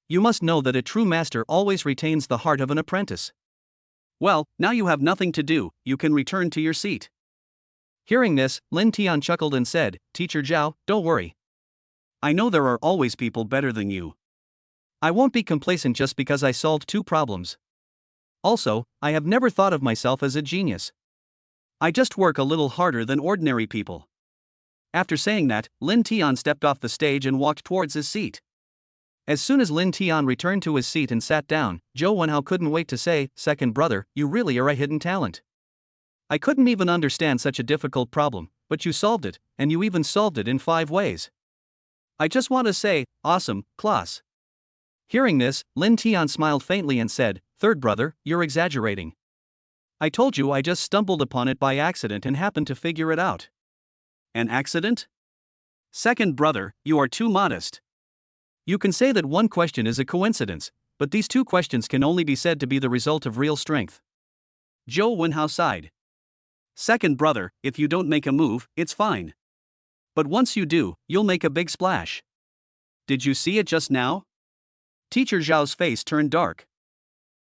You must know that a true master always retains the heart of an apprentice. Well, now you have nothing to do, you can return to your seat. Hearing this, Lin Tian chuckled and said, Teacher Zhao, don't worry. I know there are always people better than you. I won't be complacent just because I solved 2 problems. Also, I have never thought of myself as a genius. I just work a little harder than ordinary people. After saying that, Lin Tian stepped off the stage and walked towards his seat. As soon as Lin Tian returned to his seat and sat down, Zhou Wenhao couldn't wait to say, second brother, you really are a hidden talent. I couldn't even understand such a difficult problem, but you solved it, and you even solved it in 5 ways. I just want to say, awesome, class. Hearing this, Lin Tian smiled faintly and said, third brother, you're exaggerating. I told you I just stumbled upon it by accident and happened to figure it out. An accident? Second brother, you are too modest. You can say that 1 question is a coincidence, but these 2 questions can only be said to be the result of real strength. Zhou Wenhao sighed. Second brother, if you don't make a move, it's fine. But once you do, you'll make a big splash. Did you see it just now? Teacher Zhao's face turned dark.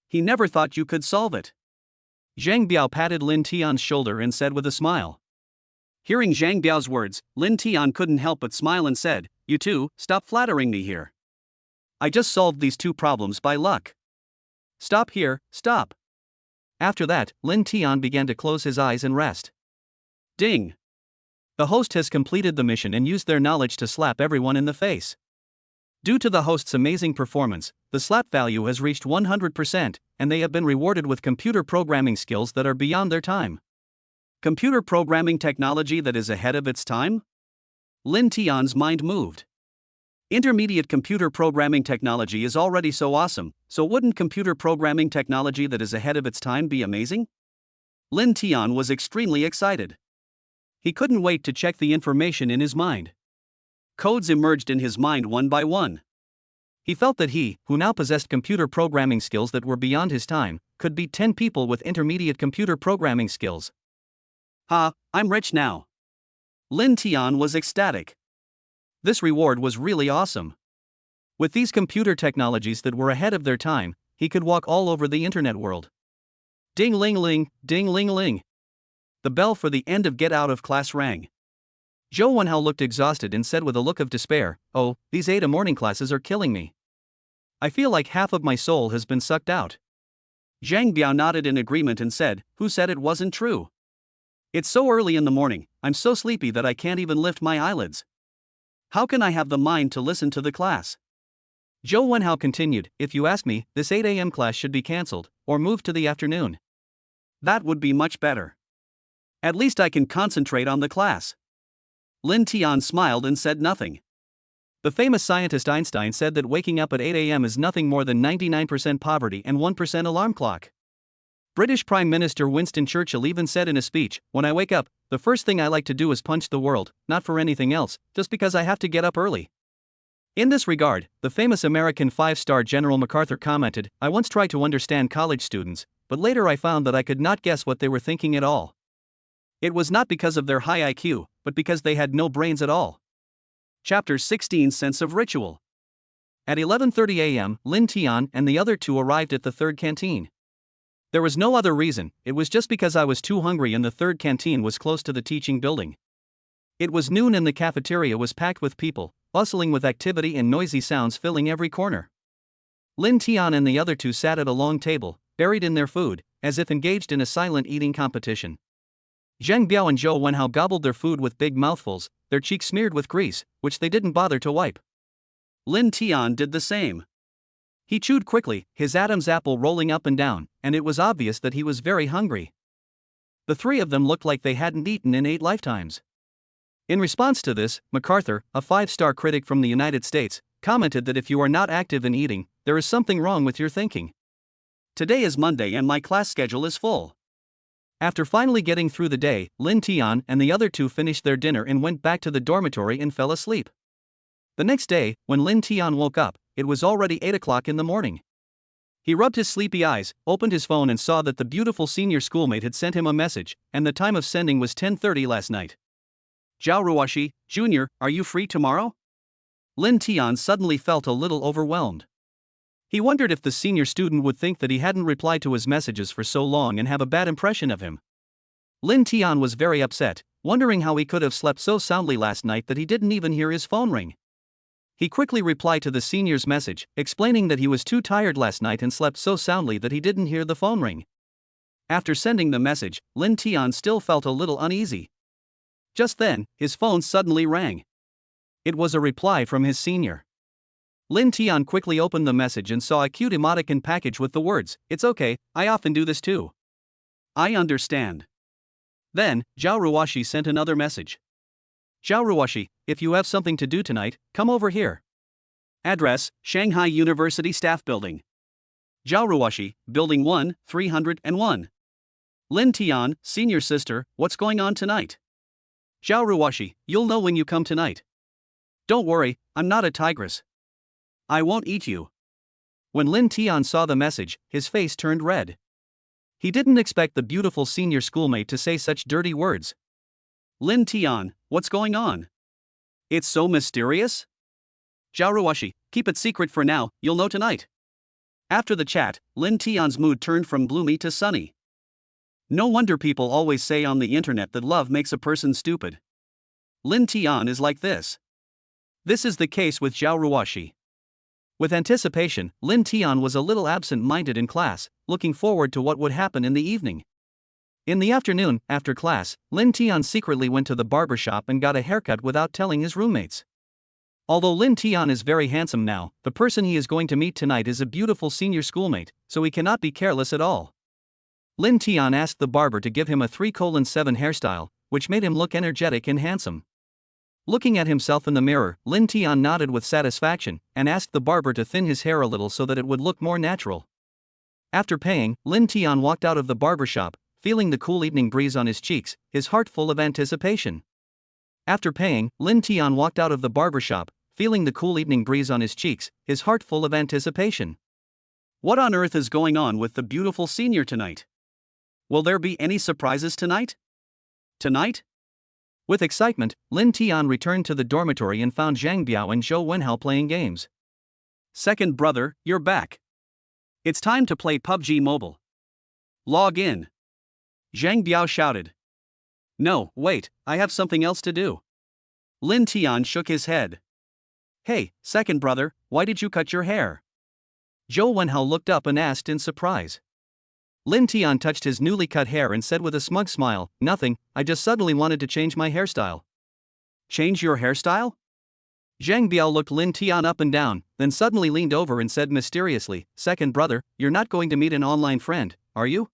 He never thought you could solve it. Zhang Biao patted Lin Tian's shoulder and said with a smile. Hearing Zhang Biao's words, Lin Tian couldn't help but smile and said, you two, stop flattering me here. I just solved these 2 problems by luck. Stop here, stop. After that, Lin Tian began to close his eyes and rest. Ding! The host has completed the mission and used their knowledge to slap everyone in the face. Due to the host's amazing performance, the slap value has reached 100%, and they have been rewarded with computer programming skills that are beyond their time. Computer programming technology that is ahead of its time? Lin Tian's mind moved. Intermediate computer programming technology is already so awesome, so wouldn't computer programming technology that is ahead of its time be amazing? Lin Tian was extremely excited. He couldn't wait to check the information in his mind. Codes emerged in his mind one by one. He felt that he, who now possessed computer programming skills that were beyond his time, could beat 10 people with intermediate computer programming skills. Ha, I'm rich now. Lin Tian was ecstatic. This reward was really awesome. With these computer technologies that were ahead of their time, he could walk all over the internet world. Ding ling ling, ding ling ling. The bell for the end of get out of class rang. Zhou Wenhao looked exhausted and said with a look of despair, oh, these 8 morning classes are killing me. I feel like half of my soul has been sucked out. Zhang Biao nodded in agreement and said, who said it wasn't true? It's so early in the morning, I'm so sleepy that I can't even lift my eyelids. How can I have the mind to listen to the class? Zhou Wenhao continued, if you ask me, this 8 a.m. class should be cancelled, or moved to the afternoon. That would be much better. At least I can concentrate on the class. Lin Tian smiled and said nothing. The famous scientist Einstein said that waking up at 8 a.m. is nothing more than 99% poverty and 1% alarm clock. British Prime Minister Winston Churchill even said in a speech, when I wake up, the first thing I like to do is punch the world, not for anything else, just because I have to get up early. In this regard, the famous American five-star General MacArthur commented, I once tried to understand college students, but later I found that I could not guess what they were thinking at all. It was not because of their high IQ, but because they had no brains at all. Chapter 16 Sense of Ritual. At 11:30 a.m., Lin Tian and the other two arrived at the third canteen. There was no other reason, it was just because I was too hungry and the third canteen was close to the teaching building. It was noon and the cafeteria was packed with people, bustling with activity and noisy sounds filling every corner. Lin Tian and the other two sat at a long table, buried in their food, as if engaged in a silent eating competition. Zhang Biao and Zhou Wenhao gobbled their food with big mouthfuls, their cheeks smeared with grease, which they didn't bother to wipe. Lin Tian did the same. He chewed quickly, his Adam's apple rolling up and down, and it was obvious that he was very hungry. The three of them looked like they hadn't eaten in 8 lifetimes. In response to this, MacArthur, a 5-star critic from the United States, commented that if you are not active in eating, there is something wrong with your thinking. Today is Monday and my class schedule is full. After finally getting through the day, Lin Tian and the other two finished their dinner and went back to the dormitory and fell asleep. The next day, when Lin Tian woke up, it was already 8 o'clock in the morning. He rubbed his sleepy eyes, opened his phone and saw that the beautiful senior schoolmate had sent him a message, and the time of sending was 10:30 last night. Xiao Ruashi, Jr., are you free tomorrow? Lin Tian suddenly felt a little overwhelmed. He wondered if the senior student would think that he hadn't replied to his messages for so long and have a bad impression of him. Lin Tian was very upset, wondering how he could have slept so soundly last night that he didn't even hear his phone ring. He quickly replied to the senior's message, explaining that he was too tired last night and slept so soundly that he didn't hear the phone ring. After sending the message, Lin Tian still felt a little uneasy. Just then, his phone suddenly rang. It was a reply from his senior. Lin Tian quickly opened the message and saw a cute emoticon package with the words, "It's okay, I often do this too." I understand. Then, Xiao Ruashi sent another message. Xiao Ruashi, if you have something to do tonight, come over here. Address, Shanghai University Staff Building. Xiao Ruashi, Building 1, 301. Lin Tian, Senior Sister, what's going on tonight? Xiao Ruashi, you'll know when you come tonight. Don't worry, I'm not a tigress. I won't eat you. When Lin Tian saw the message, his face turned red. He didn't expect the beautiful senior schoolmate to say such dirty words. Lin Tian, what's going on? It's so mysterious? Xiao Ruashi, keep it secret for now, you'll know tonight. After the chat, Lin Tian's mood turned from gloomy to sunny. No wonder people always say on the internet that love makes a person stupid. Lin Tian is like this. This is the case with Xiao Ruashi. With anticipation, Lin Tian was a little absent-minded in class, looking forward to what would happen in the evening. In the afternoon, after class, Lin Tian secretly went to the barber shop and got a haircut without telling his roommates. Although Lin Tian is very handsome now, the person he is going to meet tonight is a beautiful senior schoolmate, so he cannot be careless at all. Lin Tian asked the barber to give him a 3:7 hairstyle, which made him look energetic and handsome. Looking at himself in the mirror, Lin Tian nodded with satisfaction, and asked the barber to thin his hair a little so that it would look more natural. After paying, Lin Tian walked out of the barber shop, feeling the cool evening breeze on his cheeks, his heart full of anticipation. After paying, Lin Tian walked out of the barber shop, feeling the cool evening breeze on his cheeks, his heart full of anticipation. What on earth is going on with the beautiful senior tonight? Will there be any surprises tonight? Tonight? With excitement, Lin Tian returned to the dormitory and found Zhang Biao and Zhou Wenhao playing games. Second brother, you're back. It's time to play PUBG Mobile. Log in. Zhang Biao shouted. No, wait, I have something else to do. Lin Tian shook his head. Hey, second brother, why did you cut your hair? Zhou Wenhao looked up and asked in surprise. Lin Tian touched his newly cut hair and said with a smug smile, "Nothing, I just suddenly wanted to change my hairstyle." "Change your hairstyle?" Zhang Biao looked Lin Tian up and down, then suddenly leaned over and said mysteriously, "Second brother, you're not going to meet an online friend, are you?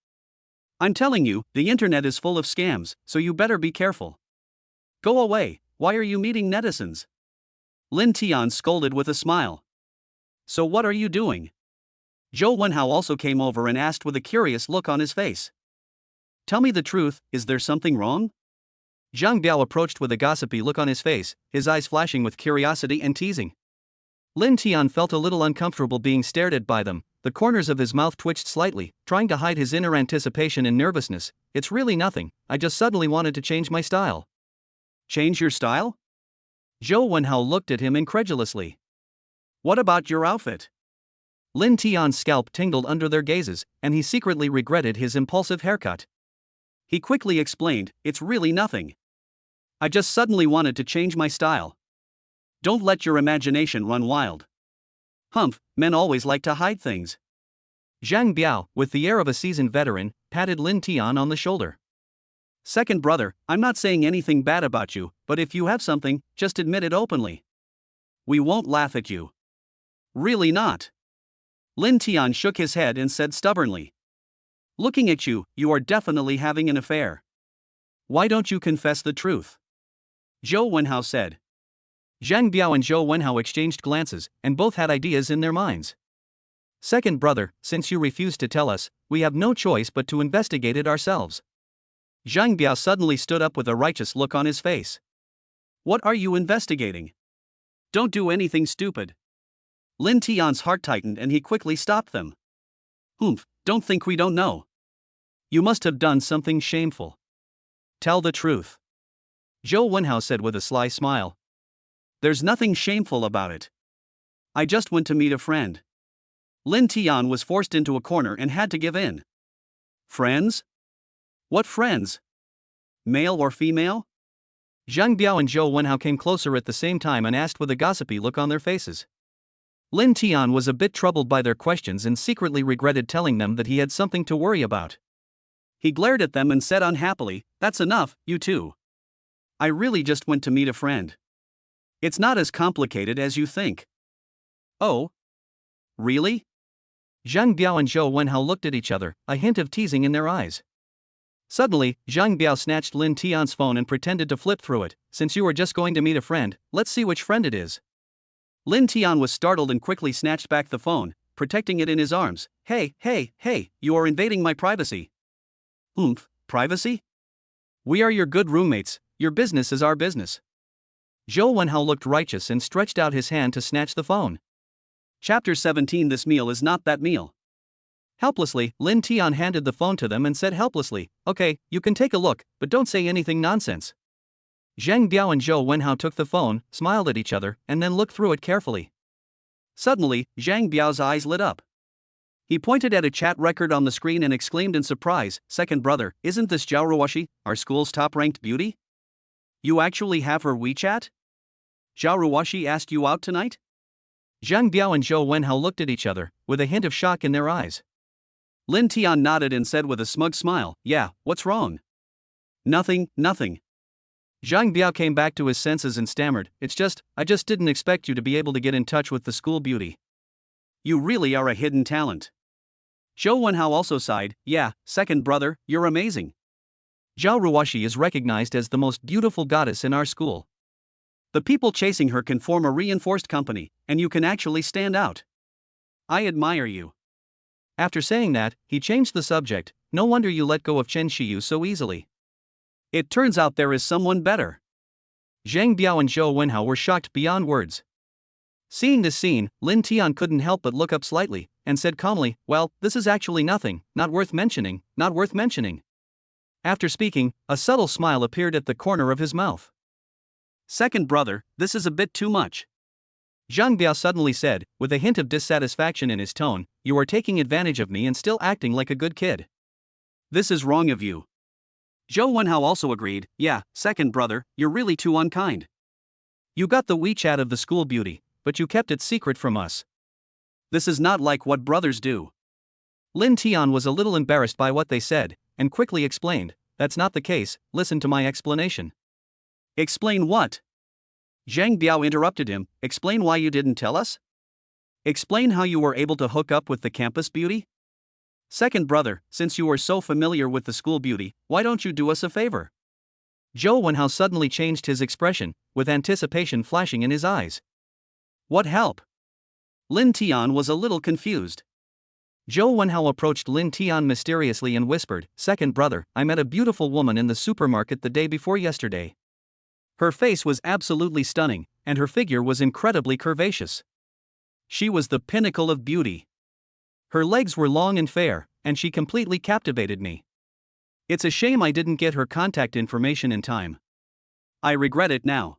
I'm telling you, the internet is full of scams, so you better be careful. Go away, why are you meeting netizens?" Lin Tian scolded with a smile. "So what are you doing?" Zhou Wenhao also came over and asked with a curious look on his face. "Tell me the truth, is there something wrong?" Zhang Biao approached with a gossipy look on his face, his eyes flashing with curiosity and teasing. Lin Tian felt a little uncomfortable being stared at by them. The corners of his mouth twitched slightly, trying to hide his inner anticipation and nervousness. "It's really nothing, I just suddenly wanted to change my style." "Change your style?" Zhou Wenhao looked at him incredulously. "What about your outfit?" Lin Tian's scalp tingled under their gazes, and he secretly regretted his impulsive haircut. He quickly explained, "It's really nothing. I just suddenly wanted to change my style. Don't let your imagination run wild." "Humph, men always like to hide things." Zhang Biao, with the air of a seasoned veteran, patted Lin Tian on the shoulder. "Second brother, I'm not saying anything bad about you, but if you have something, just admit it openly. We won't laugh at you." "Really not." Lin Tian shook his head and said stubbornly. "Looking at you, you are definitely having an affair. Why don't you confess the truth?" Zhou Wenhao said. Zhang Biao and Zhou Wenhao exchanged glances, and both had ideas in their minds. "Second brother, since you refuse to tell us, we have no choice but to investigate it ourselves." Zhang Biao suddenly stood up with a righteous look on his face. "What are you investigating? Don't do anything stupid." Lin Tian's heart tightened and he quickly stopped them. "Humph, don't think we don't know. You must have done something shameful. Tell the truth." Zhou Wenhao said with a sly smile. "There's nothing shameful about it. I just went to meet a friend." Lin Tian was forced into a corner and had to give in. "Friends? What friends? Male or female?" Zhang Biao and Zhou Wenhao came closer at the same time and asked with a gossipy look on their faces. Lin Tian was a bit troubled by their questions and secretly regretted telling them that he had something to worry about. He glared at them and said unhappily, "That's enough, you two. I really just went to meet a friend. It's not as complicated as you think." "Oh? Really?" Zhang Biao and Zhou Wenhao looked at each other, a hint of teasing in their eyes. Suddenly, Zhang Biao snatched Lin Tian's phone and pretended to flip through it. "Since you were just going to meet a friend, let's see which friend it is." Lin Tian was startled and quickly snatched back the phone, protecting it in his arms. Hey, you are invading my privacy." "Oomph, privacy? We are your good roommates, your business is our business." Zhou Wenhao looked righteous and stretched out his hand to snatch the phone. Chapter 17. This meal is not that meal. Helplessly, Lin Tian handed the phone to them and said helplessly, "Okay, you can take a look, but don't say anything nonsense." Zhang Biao and Zhou Wenhao took the phone, smiled at each other, and then looked through it carefully. Suddenly, Zhang Biao's eyes lit up. He pointed at a chat record on the screen and exclaimed in surprise, "Second brother, isn't this Xiao Ruashi, our school's top-ranked beauty? You actually have her WeChat? Xiao Ruashi asked you out tonight?" Zhang Biao and Zhou Wenhao looked at each other, with a hint of shock in their eyes. Lin Tian nodded and said with a smug smile, "Yeah, what's wrong?" Nothing. Zhang Biao came back to his senses and stammered, I just didn't expect you to be able to get in touch with the school beauty. You really are a hidden talent." Zhou Wenhao also sighed, "Yeah, second brother, you're amazing. Xiao Ruashi is recognized as the most beautiful goddess in our school. The people chasing her can form a reinforced company, and you can actually stand out. I admire you." After saying that, he changed the subject. "No wonder you let go of Chen Xiyu so easily. It turns out there is someone better." Zhang Biao and Zhou Wenhao were shocked beyond words. Seeing this scene, Lin Tian couldn't help but look up slightly, and said calmly, "Well, this is actually nothing, not worth mentioning. After speaking, a subtle smile appeared at the corner of his mouth. "Second brother, this is a bit too much." Zhang Biao suddenly said, with a hint of dissatisfaction in his tone, "You are taking advantage of me and still acting like a good kid. This is wrong of you." Zhou Wenhao also agreed, "Yeah, second brother, you're really too unkind. You got the WeChat of the school beauty, but you kept it secret from us. This is not like what brothers do." Lin Tian was a little embarrassed by what they said, and quickly explained, "That's not the case, listen to my explanation." "Explain what?" Zhang Biao interrupted him, "Explain why you didn't tell us? Explain how you were able to hook up with the campus beauty? Second brother, since you are so familiar with the school beauty, why don't you do us a favor?" Zhou Wenhao suddenly changed his expression, with anticipation flashing in his eyes. "What help?" Lin Tian was a little confused. Zhou Wenhao approached Lin Tian mysteriously and whispered, "Second brother, I met a beautiful woman in the supermarket the day before yesterday. Her face was absolutely stunning, and her figure was incredibly curvaceous. She was the pinnacle of beauty. Her legs were long and fair, and she completely captivated me. It's a shame I didn't get her contact information in time. I regret it now.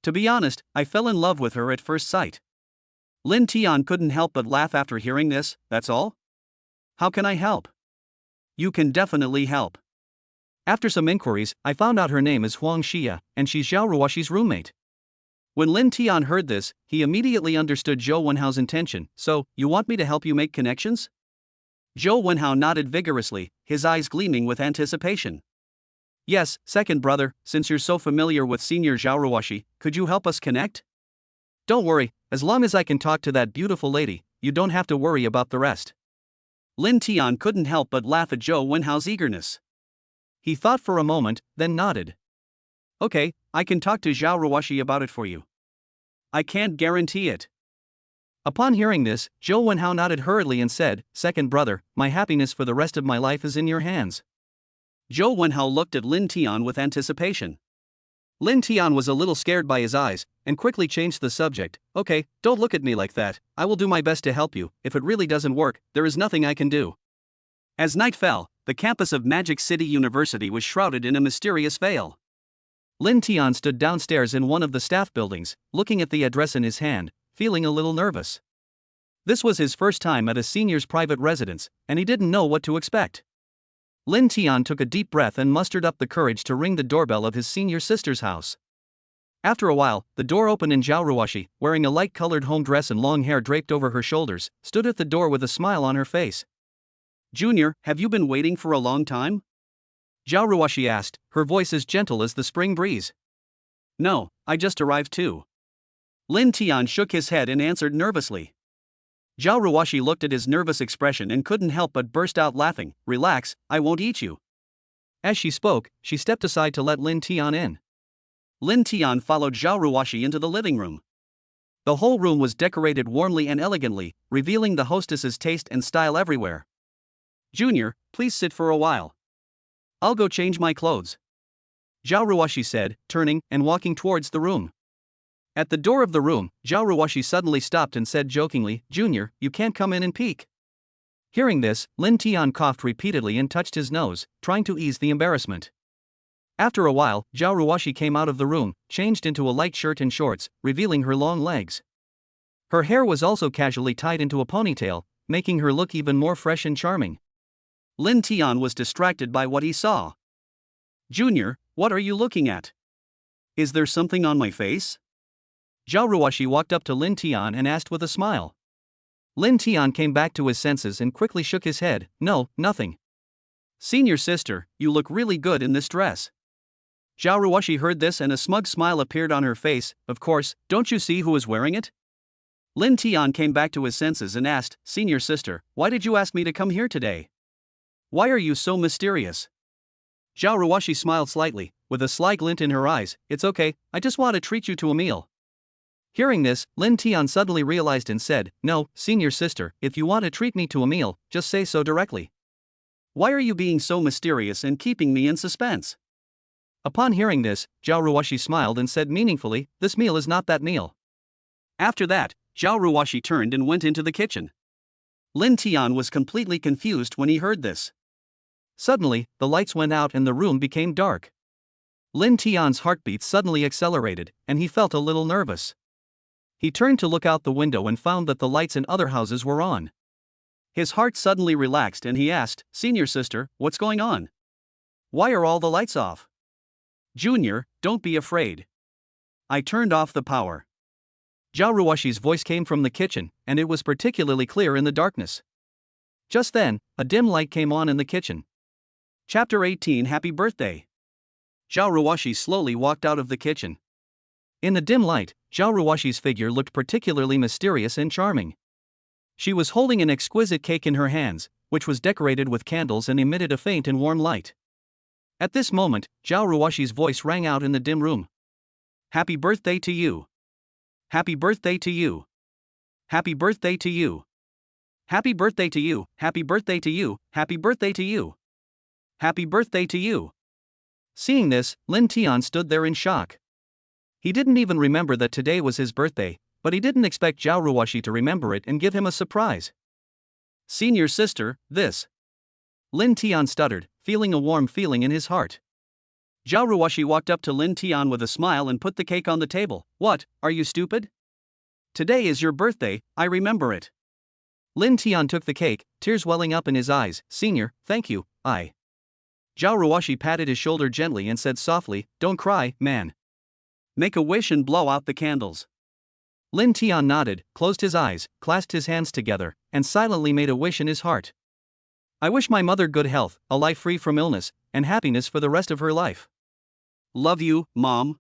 To be honest, I fell in love with her at first sight." Lin Tian couldn't help but laugh after hearing this. "That's all? How can I help?" "You can definitely help. After some inquiries, I found out her name is Huang Xia, and she's Xiao Ruashi's roommate." When Lin Tian heard this, he immediately understood Zhou Wenhao's intention. "So, you want me to help you make connections?" Zhou Wenhao nodded vigorously, his eyes gleaming with anticipation. "Yes, second brother, since you're so familiar with Senior Xiao Ruashi, could you help us connect? Don't worry, as long as I can talk to that beautiful lady, you don't have to worry about the rest." Lin Tian couldn't help but laugh at Zhou Wenhao's eagerness. He thought for a moment, then nodded. "Okay, I can talk to Xiao Ruashi about it for you. I can't guarantee it." Upon hearing this, Zhou Wenhao nodded hurriedly and said, "Second brother, my happiness for the rest of my life is in your hands." Zhou Wenhao looked at Lin Tian with anticipation. Lin Tian was a little scared by his eyes, and quickly changed the subject. "Okay, don't look at me like that, I will do my best to help you. If it really doesn't work, there is nothing I can do." As night fell, the campus of Magic City University was shrouded in a mysterious veil. Lin Tian stood downstairs in one of the staff buildings, looking at the address in his hand, feeling a little nervous. This was his first time at a senior's private residence, and he didn't know what to expect. Lin Tian took a deep breath and mustered up the courage to ring the doorbell of his senior sister's house. After a while, the door opened and Xiao Ruashi, wearing a light-colored home dress and long hair draped over her shoulders, stood at the door with a smile on her face. "Junior, have you been waiting for a long time?" Xiao Ruashi asked, her voice as gentle as the spring breeze. "No, I just arrived too." Lin Tian shook his head and answered nervously. Xiao Ruashi looked at his nervous expression and couldn't help but burst out laughing. "Relax, I won't eat you." As she spoke, she stepped aside to let Lin Tian in. Lin Tian followed Xiao Ruashi into the living room. The whole room was decorated warmly and elegantly, revealing the hostess's taste and style everywhere. "Junior, please sit for a while. I'll go change my clothes," Xiao Ruashi said, turning and walking towards the room. At the door of the room, Xiao Ruashi suddenly stopped and said jokingly, "Junior, you can't come in and peek." Hearing this, Lin Tian coughed repeatedly and touched his nose, trying to ease the embarrassment. After a while, Xiao Ruashi came out of the room, changed into a light shirt and shorts, revealing her long legs. Her hair was also casually tied into a ponytail, making her look even more fresh and charming. Lin Tian was distracted by what he saw. "Junior, what are you looking at? Is there something on my face?" Xiao Ruashi walked up to Lin Tian and asked with a smile. Lin Tian came back to his senses and quickly shook his head. "No, nothing." "Senior sister, you look really good in this dress." Xiao Ruashi heard this and a smug smile appeared on her face. "Of course, don't you see who is wearing it?" Lin Tian came back to his senses and asked, "Senior sister, why did you ask me to come here today? Why are you so mysterious?" Xiao Ruashi smiled slightly, with a sly glint in her eyes. "It's okay, I just want to treat you to a meal." Hearing this, Lin Tian suddenly realized and said, "No, senior sister, if you want to treat me to a meal, just say so directly. Why are you being so mysterious and keeping me in suspense?" Upon hearing this, Xiao Ruashi smiled and said meaningfully, "This meal is not that meal." After that, Xiao Ruashi turned and went into the kitchen. Lin Tian was completely confused when he heard this. Suddenly, the lights went out and the room became dark. Lin Tian's heartbeat suddenly accelerated, and he felt a little nervous. He turned to look out the window and found that the lights in other houses were on. His heart suddenly relaxed and he asked, "Senior sister, what's going on? Why are all the lights off?" "Junior, don't be afraid. I turned off the power." Xiao Ruashi's voice came from the kitchen, and it was particularly clear in the darkness. Just then, a dim light came on in the kitchen. Chapter 18 Happy Birthday. Xiao Ruashi slowly walked out of the kitchen. In the dim light, Xiao Ruashi's figure looked particularly mysterious and charming. She was holding an exquisite cake in her hands, which was decorated with candles and emitted a faint and warm light. At this moment, Xiao Ruashi's voice rang out in the dim room. Happy birthday to you. Happy birthday to you. Happy birthday to you. Happy birthday to you. Happy birthday to you. Happy birthday to you. Happy birthday to you. Seeing this, Lin Tian stood there in shock. He didn't even remember that today was his birthday, but he didn't expect Xiao Ruashi to remember it and give him a surprise. Senior sister, this. Lin Tian stuttered, feeling a warm feeling in his heart. Xiao Ruashi walked up to Lin Tian with a smile and put the cake on the table. What, are you stupid? Today is your birthday, I remember it. Lin Tian took the cake, tears welling up in his eyes. Senior, thank you, I. Xiao Ruashi patted his shoulder gently and said softly, don't cry, man. Make a wish and blow out the candles. Lin Tian nodded, closed his eyes, clasped his hands together, and silently made a wish in his heart. I wish my mother good health, a life free from illness, and happiness for the rest of her life. Love you, Mom.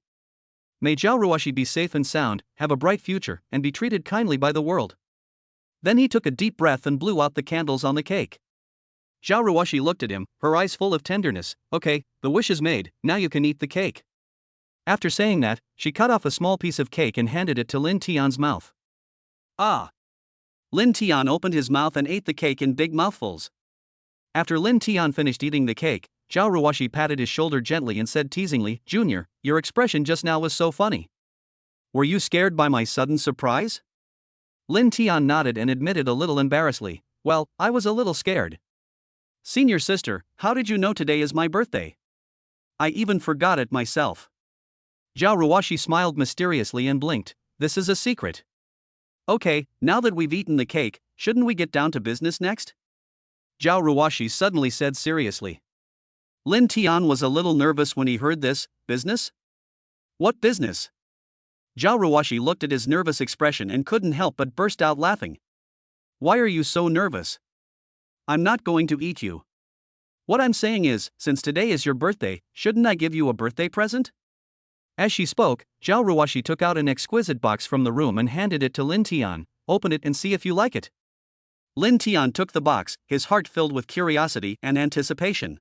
May Xiao Ruashi be safe and sound, have a bright future, and be treated kindly by the world. Then he took a deep breath and blew out the candles on the cake. Xiao Ruashi looked at him, her eyes full of tenderness. Okay, the wish is made, now you can eat the cake. After saying that, she cut off a small piece of cake and handed it to Lin Tian's mouth. Ah! Lin Tian opened his mouth and ate the cake in big mouthfuls. After Lin Tian finished eating the cake, Xiao Ruashi patted his shoulder gently and said teasingly, Junior, your expression just now was so funny. Were you scared by my sudden surprise? Lin Tian nodded and admitted a little embarrassedly, well, I was a little scared. Senior sister, how did you know today is my birthday? I even forgot it myself. Xiao Ruashi smiled mysteriously and blinked. This is a secret. Okay, now that we've eaten the cake, shouldn't we get down to business next? Xiao Ruashi suddenly said seriously. Lin Tian was a little nervous when he heard this. Business? What business? Xiao Ruashi looked at his nervous expression and couldn't help but burst out laughing. Why are you so nervous? I'm not going to eat you. What I'm saying is, since today is your birthday, shouldn't I give you a birthday present? As she spoke, Xiao Ruashi took out an exquisite box from the room and handed it to Lin Tian. Open it and see if you like it. Lin Tian took the box, his heart filled with curiosity and anticipation.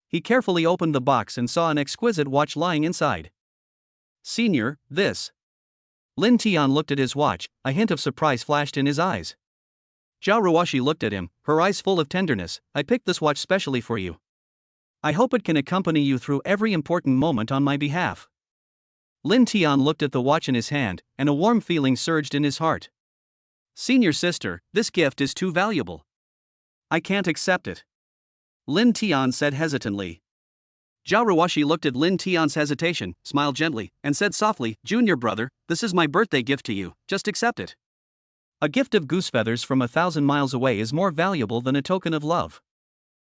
He carefully opened the box and saw an exquisite watch lying inside. Senior, this. Lin Tian looked at his watch, a hint of surprise flashed in his eyes. Xiao Ruashi looked at him, her eyes full of tenderness. I picked this watch specially for you. I hope it can accompany you through every important moment on my behalf. Lin Tian looked at the watch in his hand, and a warm feeling surged in his heart. Senior sister, this gift is too valuable. I can't accept it. Lin Tian said hesitantly. Xiao Ruashi looked at Lin Tian's hesitation, smiled gently, and said softly, Junior brother, this is my birthday gift to you, just accept it. A gift of goose feathers from 1,000 miles away is more valuable than a token of love.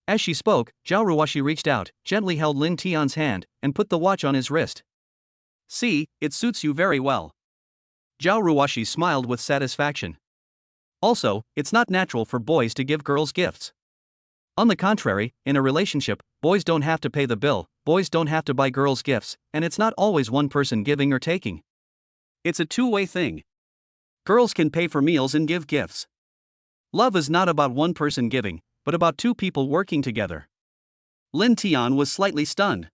As she spoke, Xiao Ruashi reached out, gently held Lin Tian's hand, and put the watch on his wrist. See, it suits you very well. Xiao Ruashi smiled with satisfaction. Also, it's not natural for boys to give girls gifts. On the contrary, in a relationship, boys don't have to pay the bill, boys don't have to buy girls gifts, and it's not always one person giving or taking. It's a two-way thing. Girls can pay for meals and give gifts. Love is not about one person giving, but about two people working together. Lin Tian was slightly stunned.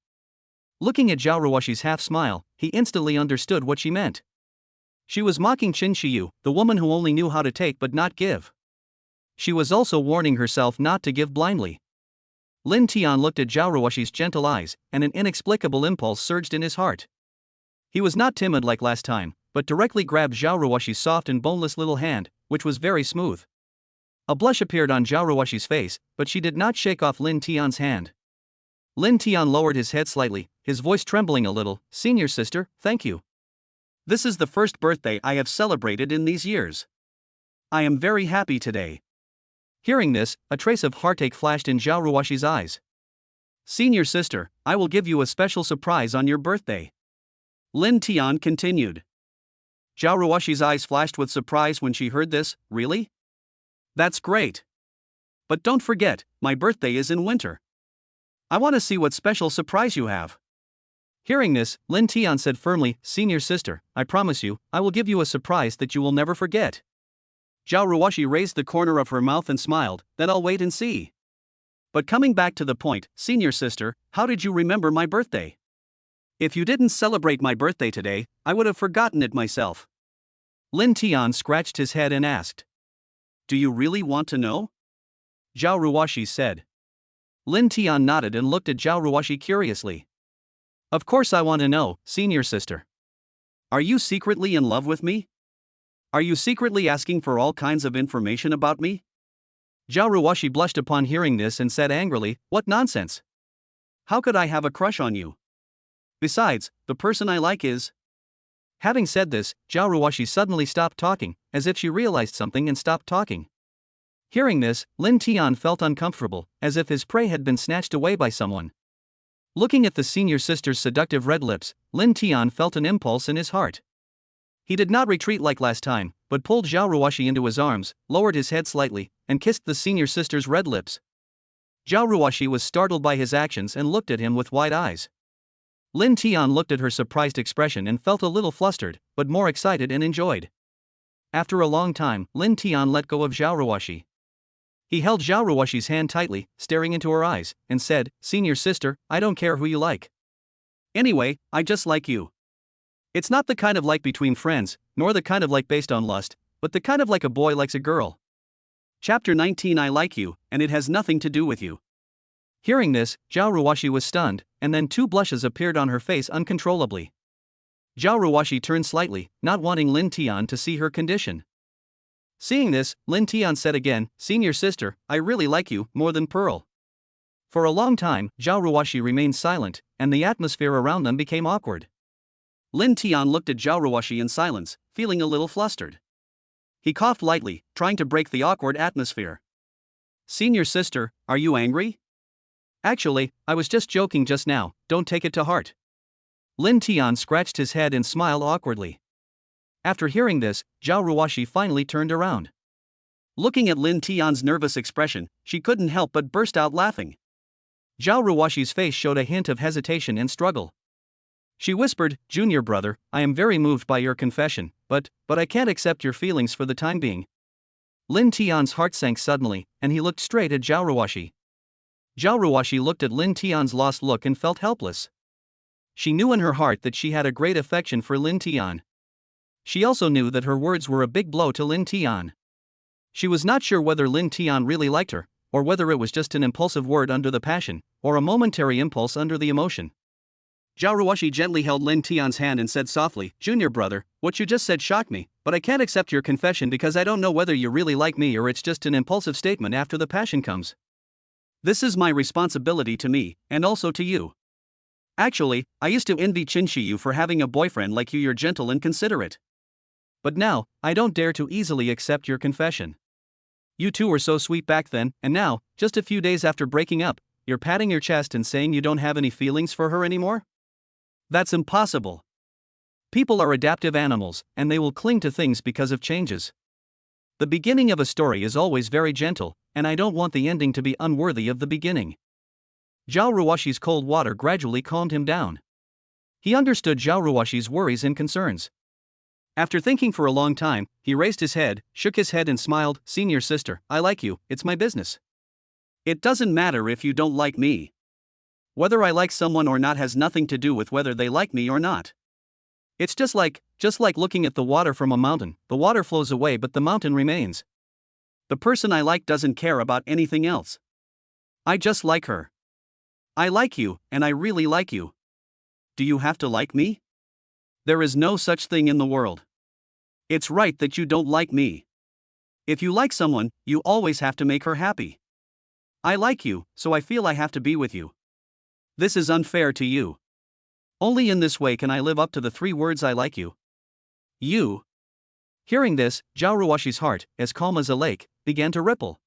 Looking at Xiao Ruashi's half-smile, he instantly understood what she meant. She was mocking Qin Shiyu, the woman who only knew how to take but not give. She was also warning herself not to give blindly. Lin Tian looked at Xiao Ruashi's gentle eyes, and an inexplicable impulse surged in his heart. He was not timid like last time, but directly grabbed Xiao Ruashi's soft and boneless little hand, which was very smooth. A blush appeared on Xiao Ruashi's face, but she did not shake off Lin Tian's hand. Lin Tian lowered his head slightly, his voice trembling a little. Senior sister, thank you. This is the first birthday I have celebrated in these years. I am very happy today. Hearing this, a trace of heartache flashed in Xiao Ruashi's eyes. Senior sister, I will give you a special surprise on your birthday. Lin Tian continued. Xiao Ruashi's eyes flashed with surprise when she heard this. Really? That's great. But don't forget, my birthday is in winter. I want to see what special surprise you have. Hearing this, Lin Tian said firmly, Senior sister, I promise you, I will give you a surprise that you will never forget. Xiao Ruashi raised the corner of her mouth and smiled, then I'll wait and see. But coming back to the point, Senior sister, how did you remember my birthday? If you didn't celebrate my birthday today, I would have forgotten it myself. Lin Tian scratched his head and asked. Do you really want to know? Xiao Ruashi said. Lin Tian nodded and looked at Xiao Ruashi curiously. Of course I want to know, Senior sister. Are you secretly in love with me? Are you secretly asking for all kinds of information about me? Xiao Ruashi blushed upon hearing this and said angrily, What nonsense! How could I have a crush on you? Besides, the person I like is... Having said this, Xiao Ruashi suddenly stopped talking, as if she realized something and stopped talking. Hearing this, Lin Tian felt uncomfortable, as if his prey had been snatched away by someone. Looking at the senior sister's seductive red lips, Lin Tian felt an impulse in his heart. He did not retreat like last time, but pulled Xiao Ruashi into his arms, lowered his head slightly, and kissed the senior sister's red lips. Xiao Ruashi was startled by his actions and looked at him with wide eyes. Lin Tian looked at her surprised expression and felt a little flustered, but more excited and enjoyed. After a long time, Lin Tian let go of Xiao Ruashi. He held Xiao Ruashi's hand tightly, staring into her eyes, and said, Senior sister, I don't care who you like. Anyway, I just like you. It's not the kind of like between friends, nor the kind of like based on lust, but the kind of like a boy likes a girl. Chapter 19 I like you, and it has nothing to do with you. Hearing this, Xiao Ruashi was stunned, and then 2 blushes appeared on her face uncontrollably. Xiao Ruashi turned slightly, not wanting Lin Tian to see her condition. Seeing this, Lin Tian said again, Senior sister, I really like you, more than Pearl. For a long time, Xiao Ruashi remained silent, and the atmosphere around them became awkward. Lin Tian looked at Xiao Ruashi in silence, feeling a little flustered. He coughed lightly, trying to break the awkward atmosphere. Senior sister, are you angry? Actually, I was just joking just now, don't take it to heart. Lin Tian scratched his head and smiled awkwardly. After hearing this, Xiao Ruashi finally turned around. Looking at Lin Tian's nervous expression, she couldn't help but burst out laughing. Xiao Ruashi's face showed a hint of hesitation and struggle. She whispered, Junior brother, I am very moved by your confession, but I can't accept your feelings for the time being. Lin Tian's heart sank suddenly, and he looked straight at Xiao Ruashi. Xiao Ruashi looked at Lin Tian's lost look and felt helpless. She knew in her heart that she had a great affection for Lin Tian. She also knew that her words were a big blow to Lin Tian. She was not sure whether Lin Tian really liked her, or whether it was just an impulsive word under the passion, or a momentary impulse under the emotion. Xiao Ruashi gently held Lin Tian's hand and said softly, Junior brother, what you just said shocked me, but I can't accept your confession because I don't know whether you really like me or it's just an impulsive statement after the passion comes. This is my responsibility to me, and also to you. Actually, I used to envy Qinshi for having a boyfriend like you. You're gentle and considerate. But now, I don't dare to easily accept your confession. You two were so sweet back then, and now, just a few days after breaking up, you're patting your chest and saying you don't have any feelings for her anymore? That's impossible. People are adaptive animals, and they will cling to things because of changes. The beginning of a story is always very gentle, and I don't want the ending to be unworthy of the beginning. Xiao Ruashi's cold water gradually calmed him down. He understood Xiao Ruashi's worries and concerns. After thinking for a long time, he raised his head, shook his head and smiled, Senior sister, I like you, it's my business. It doesn't matter if you don't like me. Whether I like someone or not has nothing to do with whether they like me or not. It's just like looking at the water from a mountain, the water flows away but the mountain remains. The person I like doesn't care about anything else. I just like her. I like you, and I really like you. Do you have to like me? There is no such thing in the world. It's right that you don't like me. If you like someone, you always have to make her happy. I like you, so I feel I have to be with you. This is unfair to you. Only in this way can I live up to the 3 words I like you. You. Hearing this, Xiao Ruashi's heart, as calm as a lake, began to ripple.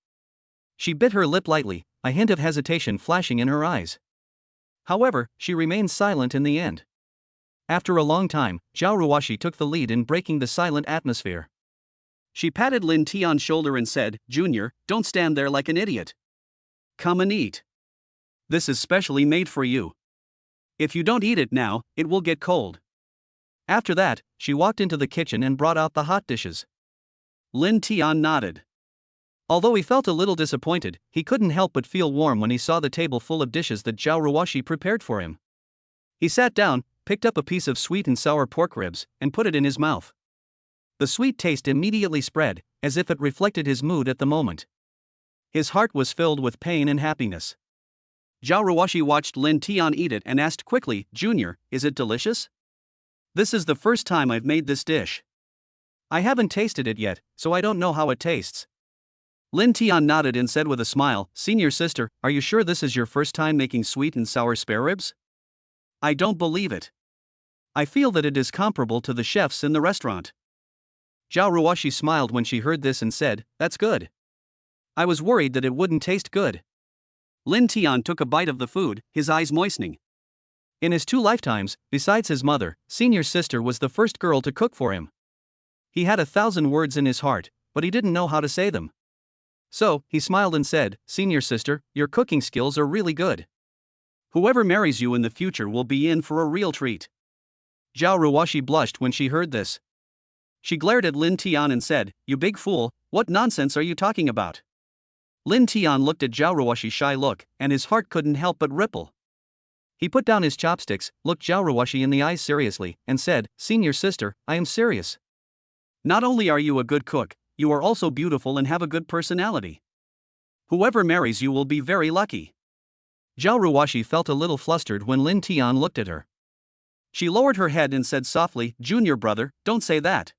She bit her lip lightly, a hint of hesitation flashing in her eyes. However, she remained silent in the end. After a long time, Xiao Ruashi took the lead in breaking the silent atmosphere. She patted Lin Tian's shoulder and said, Junior, don't stand there like an idiot. Come and eat. This is specially made for you. If you don't eat it now, it will get cold. After that, she walked into the kitchen and brought out the hot dishes. Lin Tian nodded. Although he felt a little disappointed, he couldn't help but feel warm when he saw the table full of dishes that Xiao Ruashi prepared for him. He sat down, picked up a piece of sweet and sour pork ribs, and put it in his mouth. The sweet taste immediately spread, as if it reflected his mood at the moment. His heart was filled with pain and happiness. Xiao Ruashi watched Lin Tian eat it and asked quickly, Junior, is it delicious? This is the first time I've made this dish. I haven't tasted it yet, so I don't know how it tastes. Lin Tian nodded and said with a smile, Senior sister, are you sure this is your first time making sweet and sour spare ribs? I don't believe it. I feel that it is comparable to the chefs in the restaurant. Xiao Ruashi smiled when she heard this and said, That's good. I was worried that it wouldn't taste good. Lin Tian took a bite of the food, his eyes moistening. In his 2 lifetimes, besides his mother, Senior sister was the first girl to cook for him. He had 1,000 words in his heart, but he didn't know how to say them. So, he smiled and said, Senior sister, your cooking skills are really good. Whoever marries you in the future will be in for a real treat. Xiao Ruashi blushed when she heard this. She glared at Lin Tian and said, You big fool, what nonsense are you talking about? Lin Tian looked at Xiao Ruashi's shy look, and his heart couldn't help but ripple. He put down his chopsticks, looked Xiao Ruashi in the eyes seriously, and said, Senior sister, I am serious. Not only are you a good cook, you are also beautiful and have a good personality. Whoever marries you will be very lucky. Xiao Ruashi felt a little flustered when Lin Tian looked at her. She lowered her head and said softly, Junior brother, don't say that.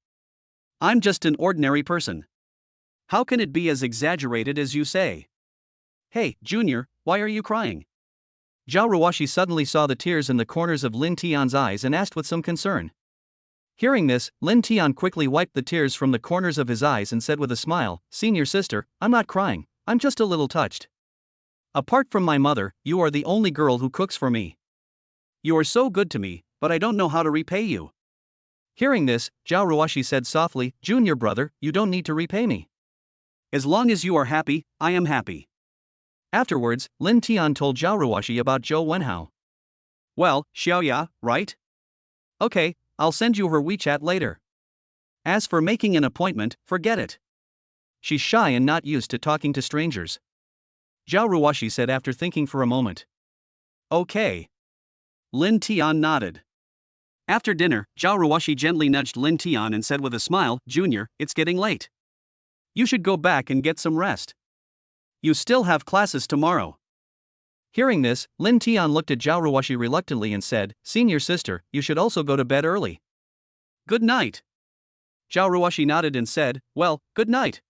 I'm just an ordinary person. How can it be as exaggerated as you say? Hey, Junior, why are you crying? Xiao Ruashi suddenly saw the tears in the corners of Lin Tian's eyes and asked with some concern. Hearing this, Lin Tian quickly wiped the tears from the corners of his eyes and said with a smile, Senior sister, I'm not crying, I'm just a little touched. Apart from my mother, you are the only girl who cooks for me. You are so good to me, but I don't know how to repay you. Hearing this, Xiao Ruashi said softly, Junior brother, you don't need to repay me. As long as you are happy, I am happy. Afterwards, Lin Tian told Xiao Ruashi about Zhou Wenhao. Well, Xiaoya, right? Okay, I'll send you her WeChat later. As for making an appointment, forget it. She's shy and not used to talking to strangers. Xiao Ruashi said after thinking for a moment. Okay. Lin Tian nodded. After dinner, Xiao Ruashi gently nudged Lin Tian and said with a smile, Junior, it's getting late. You should go back and get some rest. You still have classes tomorrow. Hearing this, Lin Tian looked at Xiao Ruashi reluctantly and said, Senior sister, you should also go to bed early. Good night. Xiao Ruashi nodded and said, Well, good night.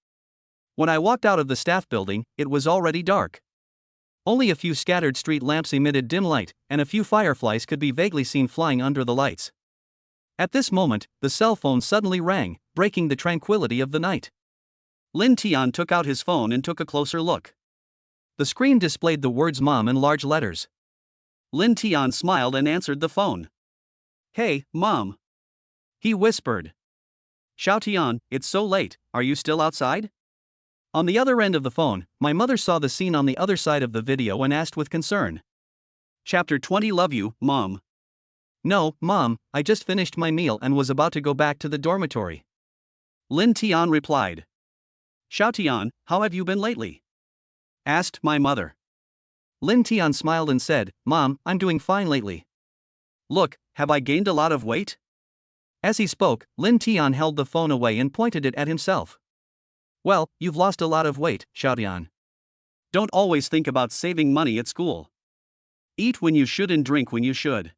When I walked out of the staff building, it was already dark. Only a few scattered street lamps emitted dim light, and a few fireflies could be vaguely seen flying under the lights. At this moment, the cell phone suddenly rang, breaking the tranquility of the night. Lin Tian took out his phone and took a closer look. The screen displayed the words Mom in large letters. Lin Tian smiled and answered the phone. Hey, Mom. He whispered. Xiao Tian, it's so late, are you still outside? On the other end of the phone, my mother saw the scene on the other side of the video and asked with concern. Chapter 20 Love you, Mom. No, Mom, I just finished my meal and was about to go back to the dormitory. Lin Tian replied. Xiao Tian, how have you been lately? Asked my mother. Lin Tian smiled and said, Mom, I'm doing fine lately. Look, have I gained a lot of weight? As he spoke, Lin Tian held the phone away and pointed it at himself. Well, you've lost a lot of weight, Xiao Tian. Don't always think about saving money at school. Eat when you should and drink when you should.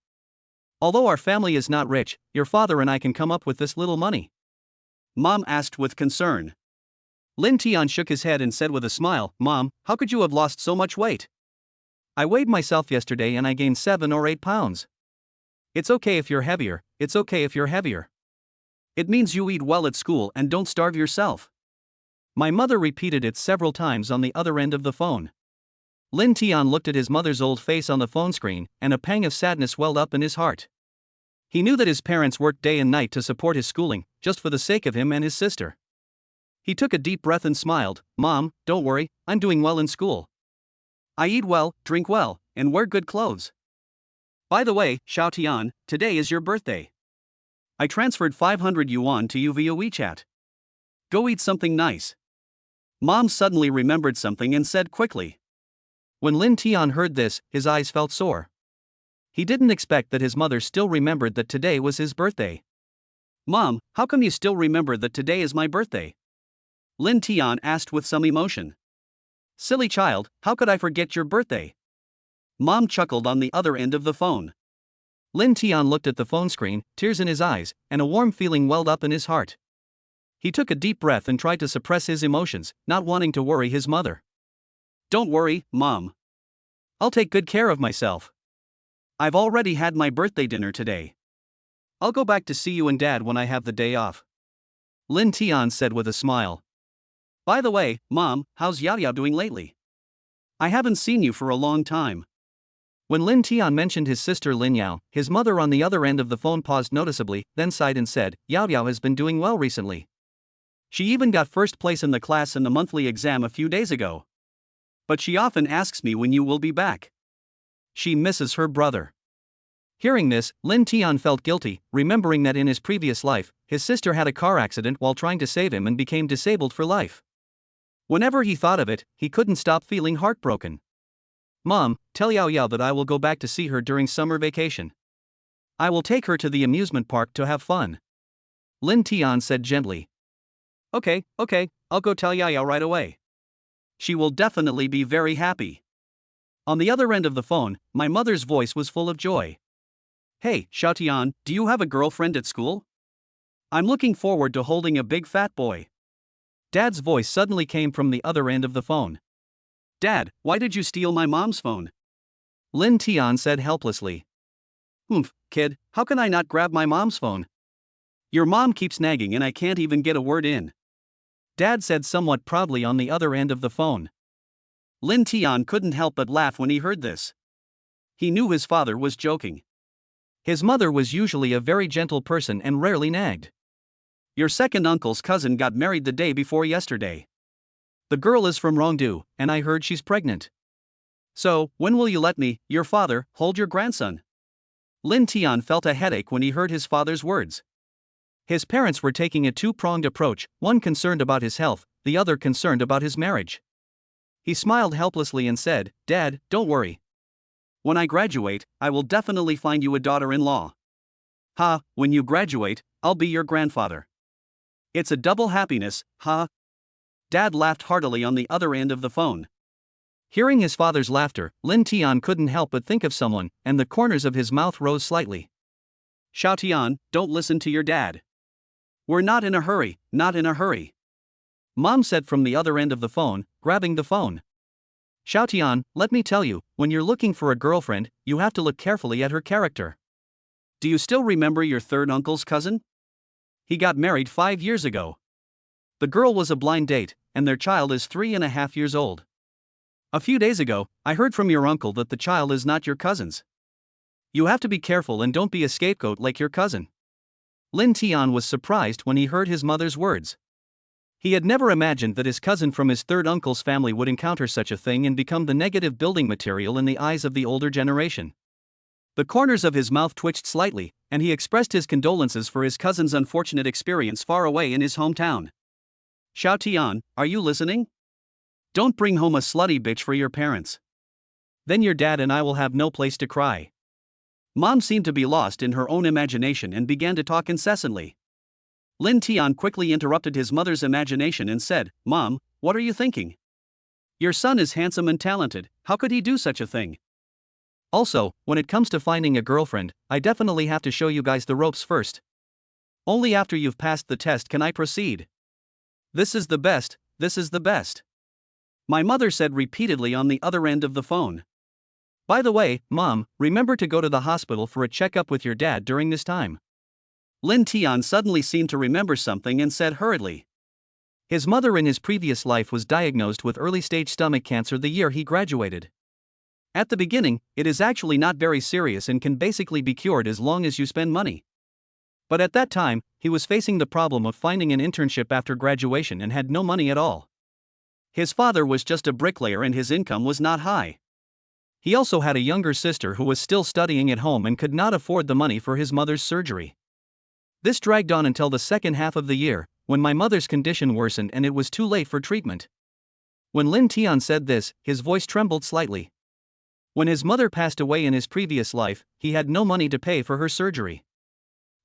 Although our family is not rich, your father and I can come up with this little money. Mom asked with concern. Lin Tian shook his head and said with a smile, Mom, how could you have lost so much weight? I weighed myself yesterday and I gained 7 or 8 pounds. It's okay if you're heavier, it's okay if you're heavier. It means you eat well at school and don't starve yourself. My mother repeated it several times on the other end of the phone. Lin Tian looked at his mother's old face on the phone screen, and a pang of sadness welled up in his heart. He knew that his parents worked day and night to support his schooling, just for the sake of him and his sister. He took a deep breath and smiled. Mom, don't worry, I'm doing well in school. I eat well, drink well, and wear good clothes. By the way, Xiao Tian, today is your birthday. I transferred 500 yuan to you via WeChat. Go eat something nice. Mom suddenly remembered something and said quickly. When Lin Tian heard this, his eyes felt sore. He didn't expect that his mother still remembered that today was his birthday. Mom, how come you still remember that today is my birthday? Lin Tian asked with some emotion. Silly child, how could I forget your birthday? Mom chuckled on the other end of the phone. Lin Tian looked at the phone screen, tears in his eyes, and a warm feeling welled up in his heart. He took a deep breath and tried to suppress his emotions, not wanting to worry his mother. Don't worry, Mom. I'll take good care of myself. I've already had my birthday dinner today. I'll go back to see you and Dad when I have the day off. Lin Tian said with a smile. By the way, Mom, how's Yao Yao doing lately? I haven't seen you for a long time. When Lin Tian mentioned his sister Lin Yao, his mother on the other end of the phone paused noticeably, then sighed and said, Yao Yao has been doing well recently. She even got first place in the class in the monthly exam a few days ago. But she often asks me when you will be back. She misses her brother. Hearing this, Lin Tian felt guilty, remembering that in his previous life, his sister had a car accident while trying to save him and became disabled for life. Whenever he thought of it, he couldn't stop feeling heartbroken. Mom, tell Yao Yao that I will go back to see her during summer vacation. I will take her to the amusement park to have fun. Lin Tian said gently. Okay, I'll go tell Yao Yao right away. She will definitely be very happy. On the other end of the phone, my mother's voice was full of joy. Hey, Xiao Tian, do you have a girlfriend at school? I'm looking forward to holding a big fat boy. Dad's voice suddenly came from the other end of the phone. Dad, why did you steal my mom's phone? Lin Tian said helplessly. Kid, how can I not grab my mom's phone? Your mom keeps nagging and I can't even get a word in. Dad said somewhat proudly on the other end of the phone. Lin Tian couldn't help but laugh when he heard this. He knew his father was joking. His mother was usually a very gentle person and rarely nagged. Your second uncle's cousin got married the day before yesterday. The girl is from Rongdu, and I heard she's pregnant. So, when will you let me, your father, hold your grandson? Lin Tian felt a headache when he heard his father's words. His parents were taking a two-pronged approach, one concerned about his health, the other concerned about his marriage. He smiled helplessly and said, Dad, don't worry. When I graduate, I will definitely find you a daughter-in-law. When you graduate, I'll be your grandfather. It's a double happiness, Dad laughed heartily on the other end of the phone. Hearing his father's laughter, Lin Tian couldn't help but think of someone, and the corners of his mouth rose slightly. Xiao Tian, don't listen to your dad. We're not in a hurry, not in a hurry. Mom said from the other end of the phone, grabbing the phone. Xiao Tian, let me tell you, when you're looking for a girlfriend, you have to look carefully at her character. Do you still remember your third uncle's cousin? He got married 5 years ago. The girl was a blind date, and their child is 3.5 years old. A few days ago, I heard from your uncle that the child is not your cousin's. You have to be careful and don't be a scapegoat like your cousin. Lin Tian was surprised when he heard his mother's words. He had never imagined that his cousin from his third uncle's family would encounter such a thing and become the negative building material in the eyes of the older generation. The corners of his mouth twitched slightly, and he expressed his condolences for his cousin's unfortunate experience far away in his hometown. Xiao Tian, are you listening? Don't bring home a slutty bitch for your parents. Then your dad and I will have no place to cry. Mom seemed to be lost in her own imagination and began to talk incessantly. Lin Tian quickly interrupted his mother's imagination and said, Mom, what are you thinking? Your son is handsome and talented, how could he do such a thing? Also, when it comes to finding a girlfriend, I definitely have to show you guys the ropes first. Only after you've passed the test can I proceed. This is the best, this is the best. My mother said repeatedly on the other end of the phone. By the way, Mom, remember to go to the hospital for a checkup with your dad during this time. Lin Tian suddenly seemed to remember something and said hurriedly. His mother in his previous life was diagnosed with early-stage stomach cancer the year he graduated. At the beginning, it is actually not very serious and can basically be cured as long as you spend money. But at that time, he was facing the problem of finding an internship after graduation and had no money at all. His father was just a bricklayer and his income was not high. He also had a younger sister who was still studying at home and could not afford the money for his mother's surgery. This dragged on until the second half of the year, when my mother's condition worsened and it was too late for treatment. When Lin Tian said this, his voice trembled slightly. When his mother passed away in his previous life, he had no money to pay for her surgery.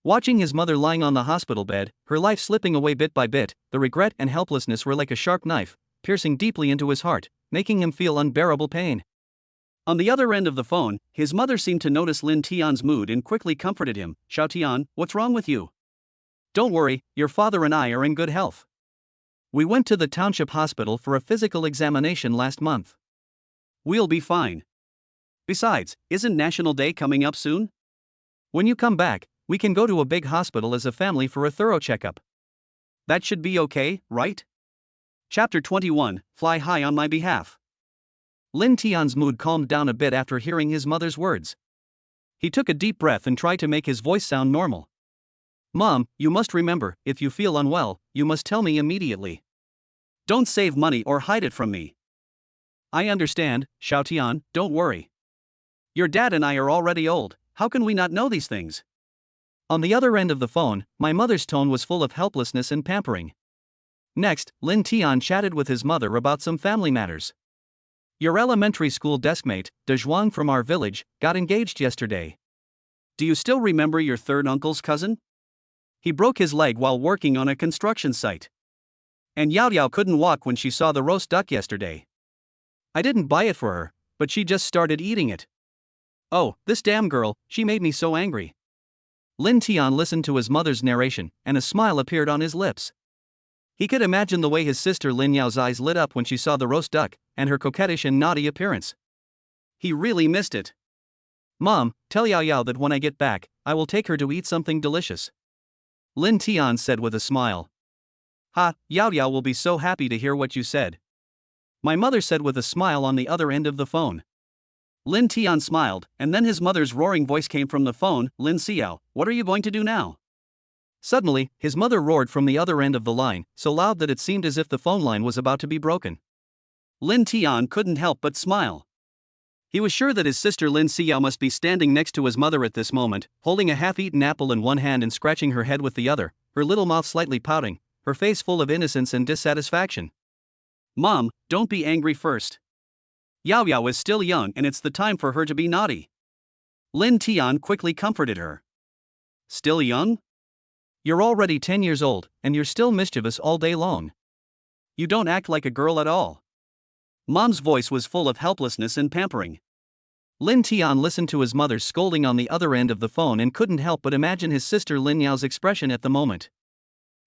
Watching his mother lying on the hospital bed, her life slipping away bit by bit, the regret and helplessness were like a sharp knife, piercing deeply into his heart, making him feel unbearable pain. On the other end of the phone, his mother seemed to notice Lin Tian's mood and quickly comforted him. "Xiao Tian, what's wrong with you? Don't worry, your father and I are in good health. We went to the township hospital for a physical examination last month. We'll be fine. Besides, isn't National Day coming up soon? When you come back, we can go to a big hospital as a family for a thorough checkup. That should be okay, right?" Chapter 21, Fly High on My Behalf. Lin Tian's mood calmed down a bit after hearing his mother's words. He took a deep breath and tried to make his voice sound normal. "Mom, you must remember, if you feel unwell, you must tell me immediately. Don't save money or hide it from me." "I understand, Xiao Tian, don't worry. Your dad and I are already old, how can we not know these things?" On the other end of the phone, my mother's tone was full of helplessness and pampering. Next, Lin Tian chatted with his mother about some family matters. "Your elementary school deskmate, De Zhuang from our village, got engaged yesterday. Do you still remember your third uncle's cousin? He broke his leg while working on a construction site. And Yao Yao couldn't walk when she saw the roast duck yesterday. I didn't buy it for her, but she just started eating it. Oh, this damn girl, she made me so angry." Lin Tian listened to his mother's narration, and a smile appeared on his lips. He could imagine the way his sister Lin Yao's eyes lit up when she saw the roast duck, and her coquettish and naughty appearance. He really missed it. "Mom, tell Yao Yao that when I get back, I will take her to eat something delicious," Lin Tian said with a smile. "Ha, Yao Yao will be so happy to hear what you said," my mother said with a smile on the other end of the phone. Lin Tian smiled, and then his mother's roaring voice came from the phone. "Lin Xiao, what are you going to do now?" Suddenly, his mother roared from the other end of the line, so loud that it seemed as if the phone line was about to be broken. Lin Tian couldn't help but smile. He was sure that his sister Lin Xiao must be standing next to his mother at this moment, holding a half-eaten apple in one hand and scratching her head with the other, her little mouth slightly pouting, her face full of innocence and dissatisfaction. "Mom, don't be angry first. Yao Yao is still young and it's the time for her to be naughty." Lin Tian quickly comforted her. "Still young? You're already 10 years old, and you're still mischievous all day long. You don't act like a girl at all." Mom's voice was full of helplessness and pampering. Lin Tian listened to his mother scolding on the other end of the phone and couldn't help but imagine his sister Lin Yao's expression at the moment.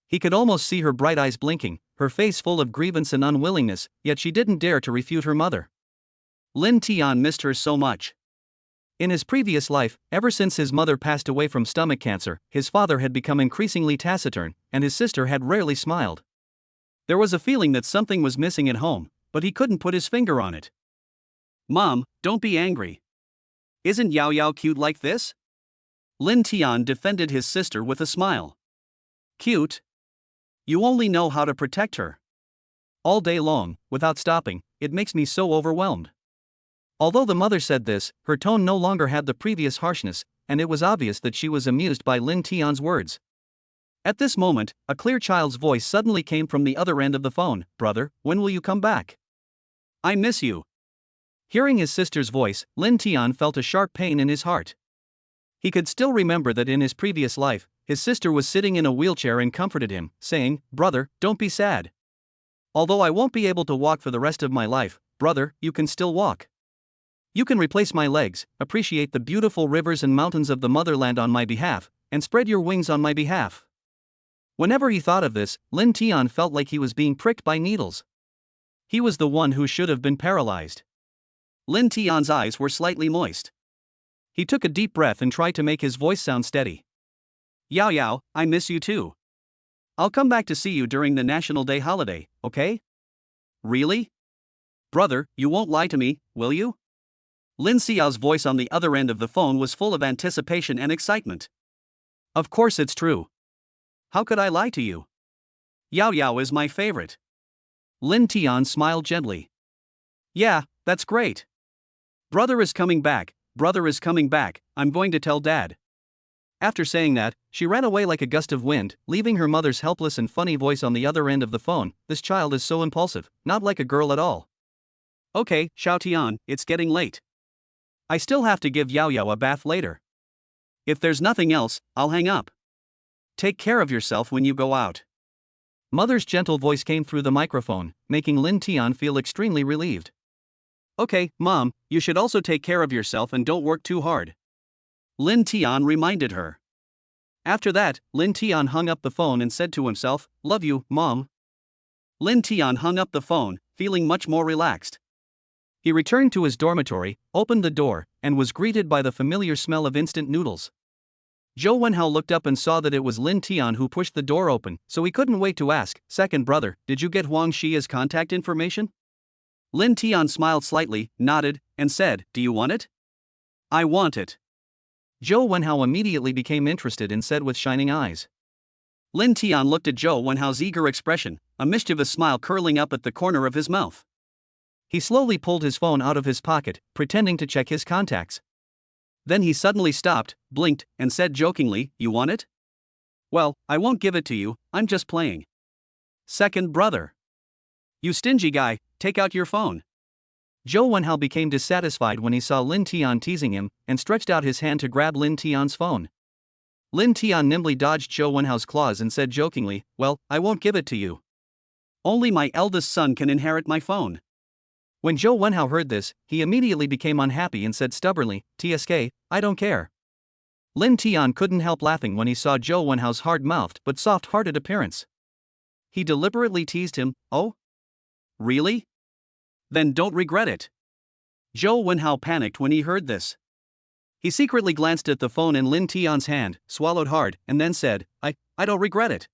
He could almost see her bright eyes blinking, her face full of grievance and unwillingness, yet she didn't dare to refute her mother. Lin Tian missed her so much. In his previous life, ever since his mother passed away from stomach cancer, his father had become increasingly taciturn, and his sister had rarely smiled. There was a feeling that something was missing at home, but he couldn't put his finger on it. "Mom, don't be angry. Isn't Yao Yao cute like this?" Lin Tian defended his sister with a smile. "Cute? You only know how to protect her. All day long, without stopping, it makes me so overwhelmed." Although the mother said this, her tone no longer had the previous harshness, and it was obvious that she was amused by Lin Tian's words. At this moment, a clear child's voice suddenly came from the other end of the phone. "Brother, when will you come back? I miss you." Hearing his sister's voice, Lin Tian felt a sharp pain in his heart. He could still remember that in his previous life, his sister was sitting in a wheelchair and comforted him, saying, "Brother, don't be sad. Although I won't be able to walk for the rest of my life, brother, you can still walk. You can replace my legs, appreciate the beautiful rivers and mountains of the motherland on my behalf, and spread your wings on my behalf." Whenever he thought of this, Lin Tian felt like he was being pricked by needles. He was the one who should have been paralyzed. Lin Tian's eyes were slightly moist. He took a deep breath and tried to make his voice sound steady. "Yao Yao, I miss you too. I'll come back to see you during the National Day holiday, okay? Really? Brother, you won't lie to me, will you?" Lin Xiao's voice on the other end of the phone was full of anticipation and excitement. "Of course it's true. How could I lie to you? Yao Yao is my favorite. Lin Tian smiled gently. Yeah, that's great. Brother is coming back, I'm going to tell Dad. After saying that, she ran away like a gust of wind, leaving her mother's helpless and funny voice on the other end of the phone. This child is so impulsive, not like a girl at all. Okay, Xiao Tian, it's getting late. I still have to give Yao Yao a bath later. If there's nothing else, I'll hang up. Take care of yourself when you go out. Mother's gentle voice came through the microphone, making Lin Tian feel extremely relieved. Okay, Mom, you should also take care of yourself and don't work too hard. Lin Tian reminded her. After that, Lin Tian hung up the phone and said to himself, Love you, Mom. Lin Tian hung up the phone, feeling much more relaxed. He returned to his dormitory, opened the door, and was greeted by the familiar smell of instant noodles. Zhou Wenhao looked up and saw that it was Lin Tian who pushed the door open, so he couldn't wait to ask, Second brother, did you get Huang Xia's contact information? Lin Tian smiled slightly, nodded, and said, Do you want it? I want it. Zhou Wenhao immediately became interested and said with shining eyes. Lin Tian looked at Zhou Wenhao's eager expression, a mischievous smile curling up at the corner of his mouth. He slowly pulled his phone out of his pocket, pretending to check his contacts. Then he suddenly stopped, blinked, and said jokingly, You want it? Well, I won't give it to you, I'm just playing. Second brother. You stingy guy, take out your phone. Zhou Wenhao became dissatisfied when he saw Lin Tian teasing him, and stretched out his hand to grab Lin Tian's phone. Lin Tian nimbly dodged Zhou Wenhao's claws and said jokingly, Well, I won't give it to you. Only my eldest son can inherit my phone. When Zhou Wenhao heard this, he immediately became unhappy and said stubbornly, TSK, I don't care. Lin Tian couldn't help laughing when he saw Zhou Wenhao's hard-mouthed but soft-hearted appearance. He deliberately teased him, Oh? Really? Then don't regret it. Zhou Wenhao panicked when he heard this. He secretly glanced at the phone in Lin Tian's hand, swallowed hard, and then said, I don't regret it.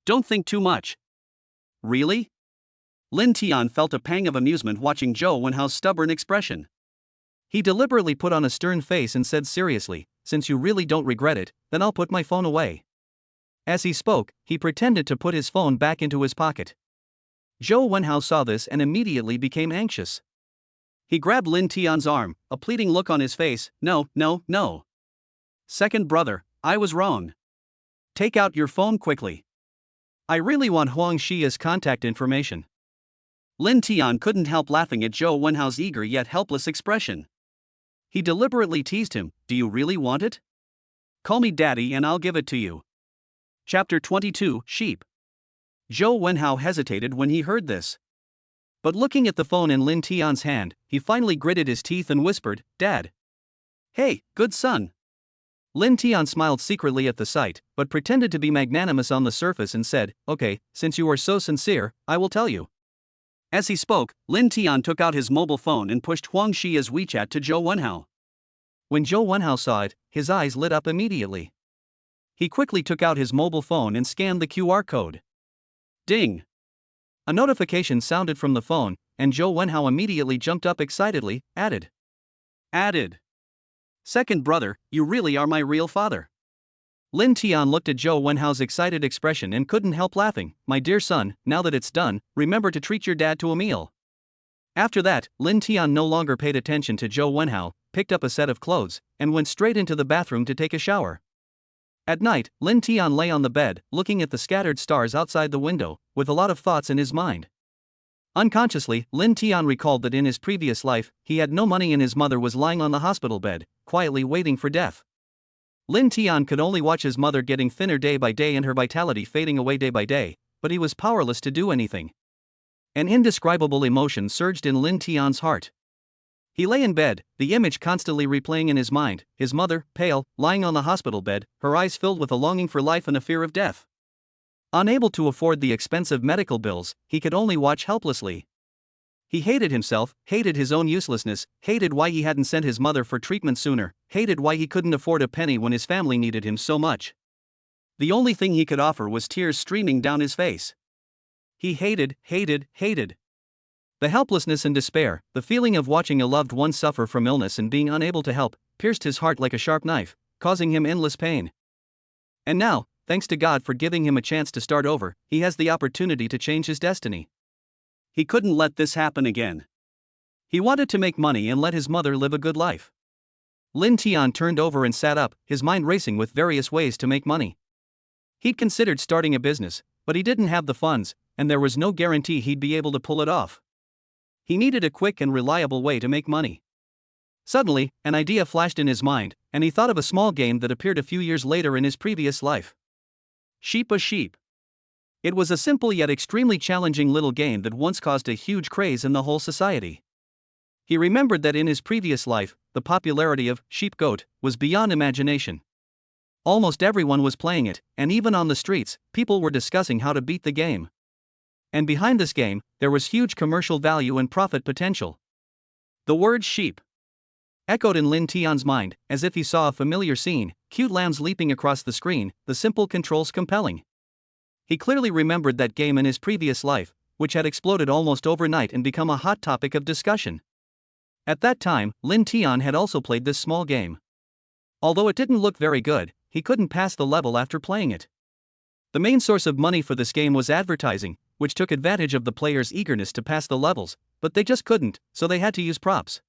Don't think too much. Really? Lin Tian felt a pang of amusement watching Zhou Wenhao's stubborn expression. He deliberately put on a stern face and said seriously, Since you really don't regret it, then I'll put my phone away. As he spoke, he pretended to put his phone back into his pocket. Zhou Wenhao saw this and immediately became anxious. He grabbed Lin Tian's arm, a pleading look on his face, No. Second brother, I was wrong. Take out your phone quickly. I really want Huang Xia's contact information. Lin Tian couldn't help laughing at Zhou Wenhao's eager yet helpless expression. He deliberately teased him, Do you really want it? Call me daddy and I'll give it to you. Chapter 22, Sheep. Zhou Wenhao hesitated when he heard this. But looking at the phone in Lin Tian's hand, he finally gritted his teeth and whispered, Dad. Hey, good son. Lin Tian smiled secretly at the sight, but pretended to be magnanimous on the surface and said, Okay, since you are so sincere, I will tell you. As he spoke, Lin Tian took out his mobile phone and pushed Huang Xia's WeChat to Zhou Wenhao. When Zhou Wenhao saw it, his eyes lit up immediately. He quickly took out his mobile phone and scanned the QR code. Ding! A notification sounded from the phone, and Zhou Wenhao immediately jumped up excitedly, added. Second brother, you really are my real father. Lin Tian looked at Zhou Wenhao's excited expression and couldn't help laughing. My dear son, now that it's done, remember to treat your dad to a meal. After that, Lin Tian no longer paid attention to Zhou Wenhao, picked up a set of clothes, and went straight into the bathroom to take a shower. At night, Lin Tian lay on the bed, looking at the scattered stars outside the window, with a lot of thoughts in his mind. Unconsciously, Lin Tian recalled that in his previous life, he had no money and his mother was lying on the hospital bed, quietly waiting for death. Lin Tian could only watch his mother getting thinner day by day and her vitality fading away day by day, but he was powerless to do anything. An indescribable emotion surged in Lin Tian's heart. He lay in bed, the image constantly replaying in his mind, his mother, pale, lying on the hospital bed, her eyes filled with a longing for life and a fear of death. Unable to afford the expensive medical bills, he could only watch helplessly. He hated himself, hated his own uselessness, hated why he hadn't sent his mother for treatment sooner, hated why he couldn't afford a penny when his family needed him so much. The only thing he could offer was tears streaming down his face. He hated. The helplessness and despair, the feeling of watching a loved one suffer from illness and being unable to help, pierced his heart like a sharp knife, causing him endless pain. And now, thanks to God for giving him a chance to start over, he has the opportunity to change his destiny. He couldn't let this happen again. He wanted to make money and let his mother live a good life. Lin Tian turned over and sat up, his mind racing with various ways to make money. He'd considered starting a business, but he didn't have the funds, and there was no guarantee he'd be able to pull it off. He needed a quick and reliable way to make money. Suddenly, an idea flashed in his mind, and he thought of a small game that appeared a few years later in his previous life. Sheep a Sheep. It was a simple yet extremely challenging little game that once caused a huge craze in the whole society. He remembered that in his previous life, the popularity of Sheep Goat was beyond imagination. Almost everyone was playing it, and even on the streets, people were discussing how to beat the game. And behind this game, there was huge commercial value and profit potential. The word sheep echoed in Lin Tian's mind, as if he saw a familiar scene, cute lambs leaping across the screen, the simple controls compelling. He clearly remembered that game in his previous life, which had exploded almost overnight and become a hot topic of discussion. At that time, Lin Tian had also played this small game. Although it didn't look very good, he couldn't pass the level after playing it. The main source of money for this game was advertising, which took advantage of the players' eagerness to pass the levels, but they just couldn't, so they had to use props.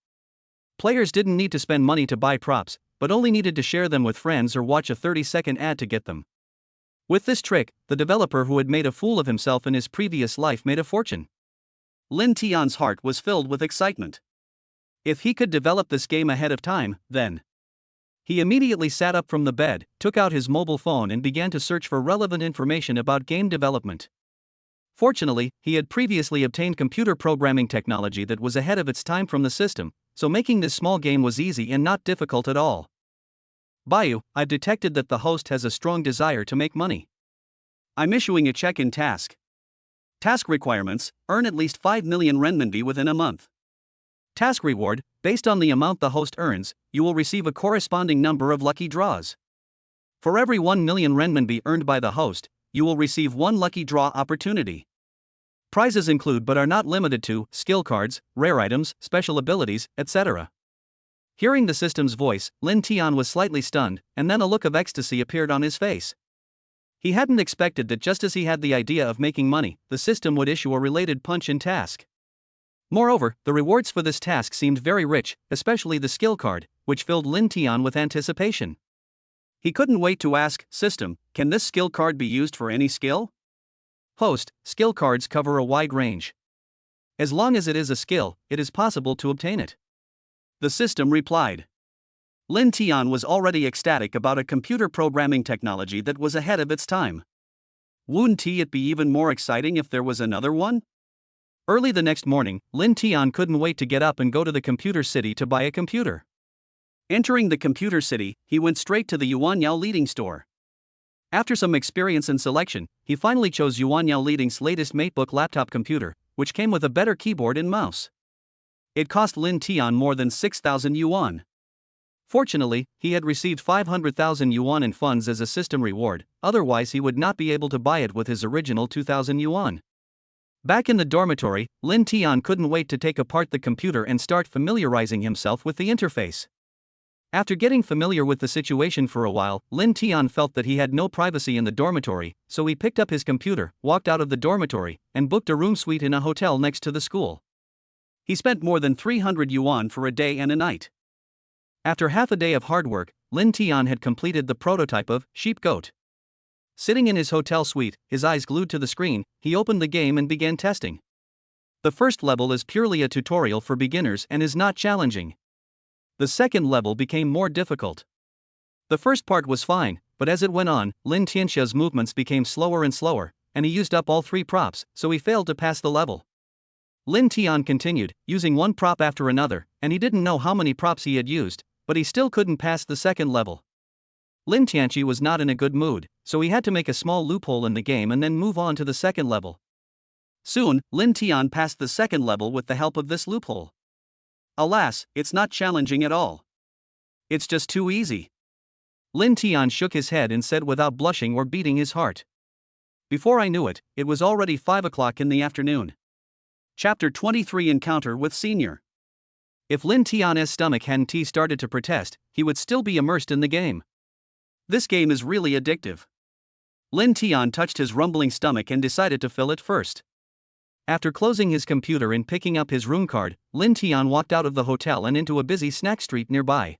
Players didn't need to spend money to buy props, but only needed to share them with friends or watch a 30-second ad to get them. With this trick, the developer who had made a fool of himself in his previous life made a fortune. Lin Tian's heart was filled with excitement. If he could develop this game ahead of time, then. He immediately sat up from the bed, took out his mobile phone and began to search for relevant information about game development. Fortunately, he had previously obtained computer programming technology that was ahead of its time from the system, so making this small game was easy and not difficult at all. Bayou, I've detected that the host has a strong desire to make money. I'm issuing a check-in task. Task requirements: earn at least 5 million renminbi within a month. Task reward: based on the amount the host earns, you will receive a corresponding number of lucky draws. For every 1 million renminbi earned by the host, you will receive one lucky draw opportunity. Prizes include but are not limited to skill cards, rare items, special abilities, etc. Hearing the system's voice, Lin Tian was slightly stunned, and then a look of ecstasy appeared on his face. He hadn't expected that just as he had the idea of making money, the system would issue a related punch-in task. Moreover, the rewards for this task seemed very rich, especially the skill card, which filled Lin Tian with anticipation. He couldn't wait to ask, "System, can this skill card be used for any skill?" Host: skill cards cover a wide range. As long as it is a skill, it is possible to obtain it. The system replied. Lin Tian was already ecstatic about a computer programming technology that was ahead of its time. Wouldn't it be even more exciting if there was another one? Early the next morning, Lin Tian couldn't wait to get up and go to the computer city to buy a computer. Entering the computer city, he went straight to the Yuanyao Leading store. After some experience and selection, he finally chose Yuanyao Leading's latest MateBook laptop computer, which came with a better keyboard and mouse. It cost Lin Tian more than 6,000 yuan. Fortunately, he had received 500,000 yuan in funds as a system reward, otherwise he would not be able to buy it with his original 2,000 yuan. Back in the dormitory, Lin Tian couldn't wait to take apart the computer and start familiarizing himself with the interface. After getting familiar with the situation for a while, Lin Tian felt that he had no privacy in the dormitory, so he picked up his computer, walked out of the dormitory, and booked a room suite in a hotel next to the school. He spent more than 300 yuan for a day and a night. After half a day of hard work, Lin Tian had completed the prototype of Sheep Goat. Sitting in his hotel suite, his eyes glued to the screen, he opened the game and began testing. The first level is purely a tutorial for beginners and is not challenging. The second level became more difficult. The first part was fine, but as it went on, Lin Tianxia's movements became slower and slower, and he used up all 3 props, so he failed to pass the level. Lin Tian continued, using one prop after another, and he didn't know how many props he had used, but he still couldn't pass the second level. Lin Tianxi was not in a good mood, so he had to make a small loophole in the game and then move on to the second level. Soon, Lin Tian passed the second level with the help of this loophole. Alas, it's not challenging at all. It's just too easy. Lin Tian shook his head and said without blushing or beating his heart. Before I knew it, it was already 5 o'clock in the afternoon. Chapter 23: Encounter with Senior. If Lin Tian's stomach hadn't started to protest, he would still be immersed in the game. This game is really addictive. Lin Tian touched his rumbling stomach and decided to fill it first. After closing his computer and picking up his room card, Lin Tian walked out of the hotel and into a busy snack street nearby.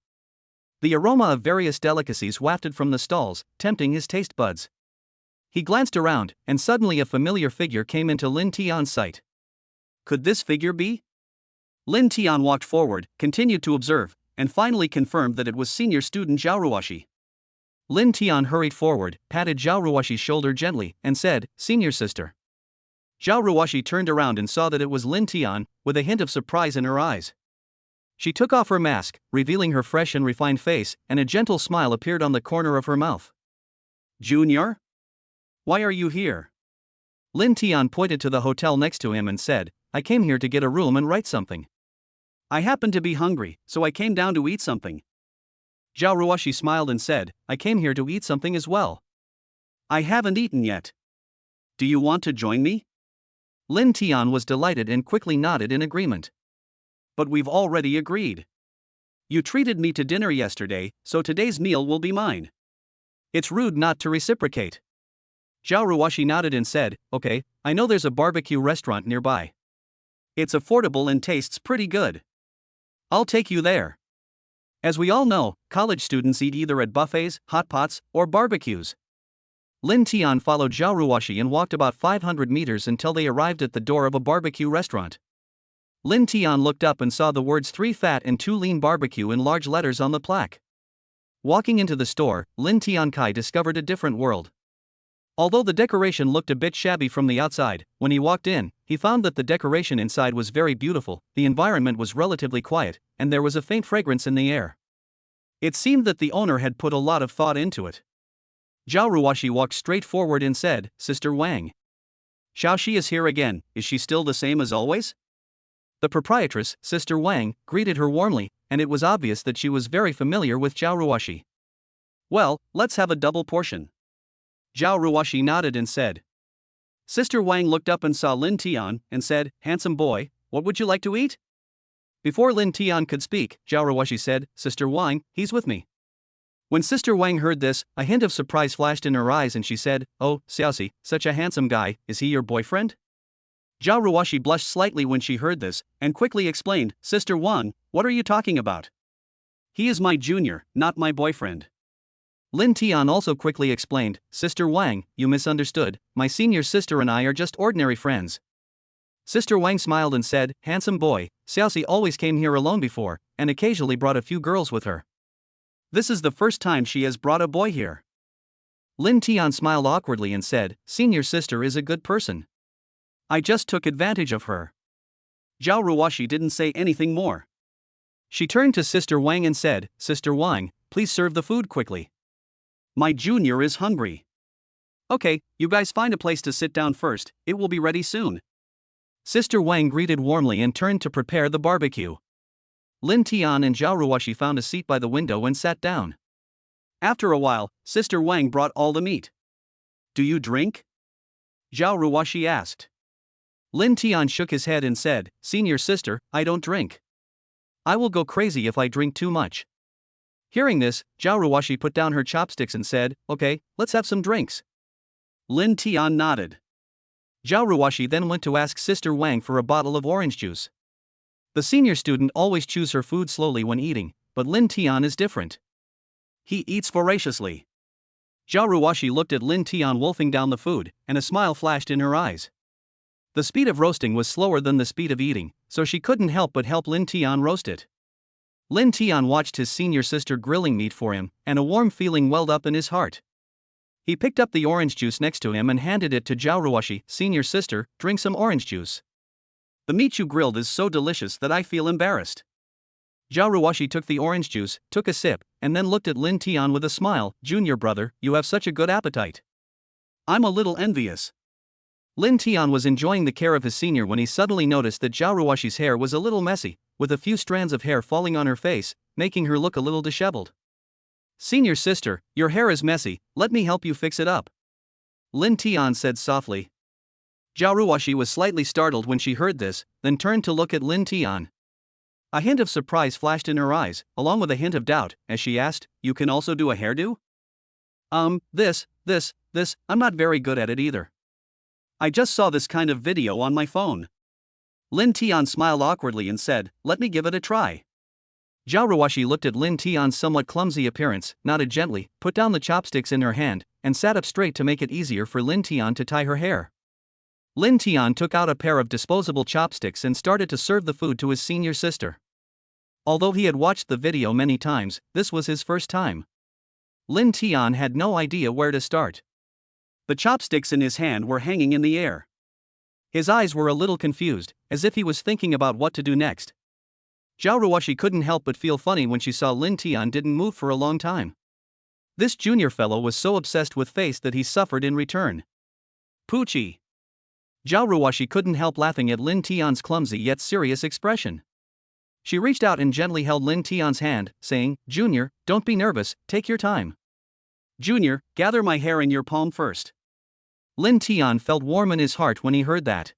The aroma of various delicacies wafted from the stalls, tempting his taste buds. He glanced around, and suddenly a familiar figure came into Lin Tian's sight. Could this figure be? Lin Tian walked forward, continued to observe, and finally confirmed that it was senior student Xiao Ruashi. Lin Tian hurried forward, patted Xiao Ruashi's shoulder gently, and said, "Senior sister." Xiao Ruashi turned around and saw that it was Lin Tian, with a hint of surprise in her eyes. She took off her mask, revealing her fresh and refined face, and a gentle smile appeared on the corner of her mouth. "Junior? Why are you here?" Lin Tian pointed to the hotel next to him and said, "I came here to get a room and write something. I happen to be hungry, so I came down to eat something." Xiao Ruashi smiled and said, "I came here to eat something as well. I haven't eaten yet. Do you want to join me?" Lin Tian was delighted and quickly nodded in agreement. "But we've already agreed. You treated me to dinner yesterday, so today's meal will be mine. It's rude not to reciprocate." Xiao Ruashi nodded and said, "Okay, I know there's a barbecue restaurant nearby. It's affordable and tastes pretty good. I'll take you there." As we all know, college students eat either at buffets, hot pots, or barbecues. Lin Tian followed Xiao Ruashi and walked about 500 meters until they arrived at the door of a barbecue restaurant. Lin Tian looked up and saw the words 3 Fat and 2 Lean Barbecue in large letters on the plaque. Walking into the store, Lin Tian Kai discovered a different world. Although the decoration looked a bit shabby from the outside, when he walked in, he found that the decoration inside was very beautiful, the environment was relatively quiet, and there was a faint fragrance in the air. It seemed that the owner had put a lot of thought into it. Xiao Ruashi walked straight forward and said, "Sister Wang. Xiaoxi is here again, is she still the same as always?" The proprietress, Sister Wang, greeted her warmly, and it was obvious that she was very familiar with Xiao Ruashi. "Well, let's have a double portion." Xiao Ruashi nodded and said. Sister Wang looked up and saw Lin Tian, and said, "Handsome boy, what would you like to eat?" Before Lin Tian could speak, Xiao Ruashi said, "Sister Wang, he's with me." When Sister Wang heard this, a hint of surprise flashed in her eyes and she said, "Oh, Xiaoxi, such a handsome guy, is he your boyfriend?" Xiao Ruashi blushed slightly when she heard this, and quickly explained, "Sister Wang, what are you talking about? He is my junior, not my boyfriend." Lin Tian also quickly explained, "Sister Wang, you misunderstood, my senior sister and I are just ordinary friends." Sister Wang smiled and said, "Handsome boy, Xiaoxi always came here alone before, and occasionally brought a few girls with her. This is the first time she has brought a boy here." Lin Tian smiled awkwardly and said, "Senior sister is a good person. I just took advantage of her." Xiao Ruashi didn't say anything more. She turned to Sister Wang and said, "Sister Wang, please serve the food quickly. My junior is hungry." "Okay, you guys find a place to sit down first, it will be ready soon." Sister Wang greeted warmly and turned to prepare the barbecue. Lin Tian and Xiao Ruashi found a seat by the window and sat down. After a while, Sister Wang brought all the meat. "Do you drink?" Xiao Ruashi asked. Lin Tian shook his head and said, "Senior sister, I don't drink. I will go crazy if I drink too much." Hearing this, Xiao Ruashi put down her chopsticks and said, "Okay, let's have some drinks." Lin Tian nodded. Xiao Ruashi then went to ask Sister Wang for a bottle of orange juice. The senior student always chews her food slowly when eating, but Lin Tian is different. He eats voraciously. Xiao Ruashi looked at Lin Tian wolfing down the food, and a smile flashed in her eyes. The speed of roasting was slower than the speed of eating, so she couldn't help but help Lin Tian roast it. Lin Tian watched his senior sister grilling meat for him, and a warm feeling welled up in his heart. He picked up the orange juice next to him and handed it to Xiao Ruashi. "Senior sister, drink some orange juice. The meat you grilled is so delicious that I feel embarrassed." Xiao Ruashi took the orange juice, took a sip, and then looked at Lin Tian with a smile. "Junior brother, you have such a good appetite. I'm a little envious." Lin Tian was enjoying the care of his senior when he suddenly noticed that Xiao Ruashi's hair was a little messy, with a few strands of hair falling on her face, making her look a little disheveled. "Senior sister, your hair is messy, let me help you fix it up," Lin Tian said softly. Xiao Ruashi was slightly startled when she heard this, then turned to look at Lin Tian. A hint of surprise flashed in her eyes, along with a hint of doubt, as she asked, "You can also do a hairdo?" I'm not very good at it either. I just saw this kind of video on my phone. Lin Tian smiled awkwardly and said, let me give it a try. Xiao Ruashi looked at Lin Tian's somewhat clumsy appearance, nodded gently, put down the chopsticks in her hand, and sat up straight to make it easier for Lin Tian to tie her hair. Lin Tian took out a pair of disposable chopsticks and started to serve the food to his senior sister. Although he had watched the video many times, this was his first time. Lin Tian had no idea where to start. The chopsticks in his hand were hanging in the air. His eyes were a little confused, as if he was thinking about what to do next. Xiao Ruashi couldn't help but feel funny when she saw Lin Tian didn't move for a long time. This junior fellow was so obsessed with face that he suffered in return. Poochie. Xiao Ruashi couldn't help laughing at Lin Tian's clumsy yet serious expression. She reached out and gently held Lin Tian's hand, saying, Junior, don't be nervous, take your time. Junior, gather my hair in your palm first. Lin Tian felt warm in his heart when he heard that.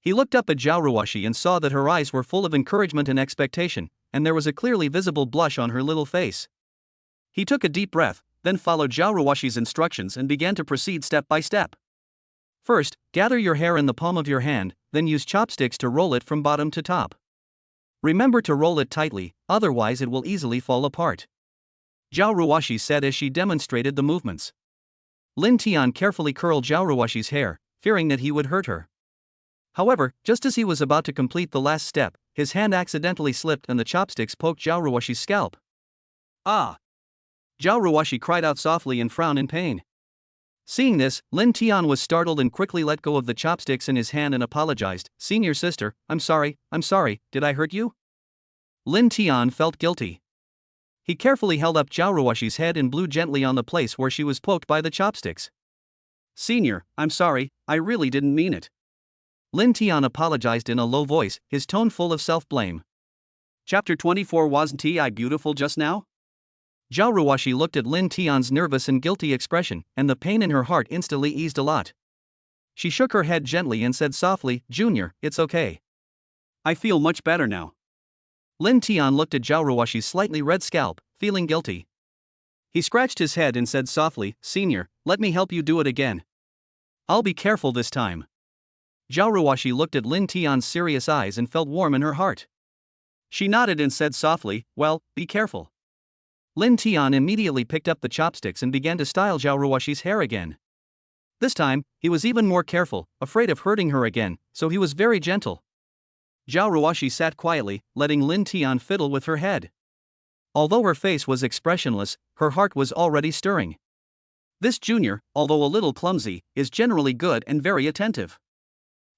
He looked up at Xiao Ruashi and saw that her eyes were full of encouragement and expectation, and there was a clearly visible blush on her little face. He took a deep breath, then followed Xiao Ruashi's instructions and began to proceed step by step. First, gather your hair in the palm of your hand, then use chopsticks to roll it from bottom to top. Remember to roll it tightly, otherwise it will easily fall apart. Xiao Ruashi said as she demonstrated the movements. Lin Tian carefully curled Xiao Ruashi's hair, fearing that he would hurt her. However, just as he was about to complete the last step, his hand accidentally slipped and the chopsticks poked Xiao Ruashi's scalp. Ah! Xiao Ruashi cried out softly and frowned in pain. Seeing this, Lin Tian was startled and quickly let go of the chopsticks in his hand and apologized. Senior sister, I'm sorry, did I hurt you? Lin Tian felt guilty. He carefully held up Xiao Ruashi's head and blew gently on the place where she was poked by the chopsticks. Senior, I'm sorry, I really didn't mean it. Lin Tian apologized in a low voice, his tone full of self-blame. Chapter 24. Wasn't I beautiful just now? Xiao Ruashi looked at Lin Tian's nervous and guilty expression, and the pain in her heart instantly eased a lot. She shook her head gently and said softly, Junior, it's okay. I feel much better now. Lin Tian looked at Xiao Ruashi's slightly red scalp, feeling guilty. He scratched his head and said softly, Senior, let me help you do it again. I'll be careful this time. Xiao Ruashi looked at Lin Tian's serious eyes and felt warm in her heart. She nodded and said softly, well, be careful. Lin Tian immediately picked up the chopsticks and began to style Xiao Ruashi's hair again. This time, he was even more careful, afraid of hurting her again, so he was very gentle. Xiao Ruashi sat quietly, letting Lin Tian fiddle with her head. Although her face was expressionless, her heart was already stirring. This junior, although a little clumsy, is generally good and very attentive.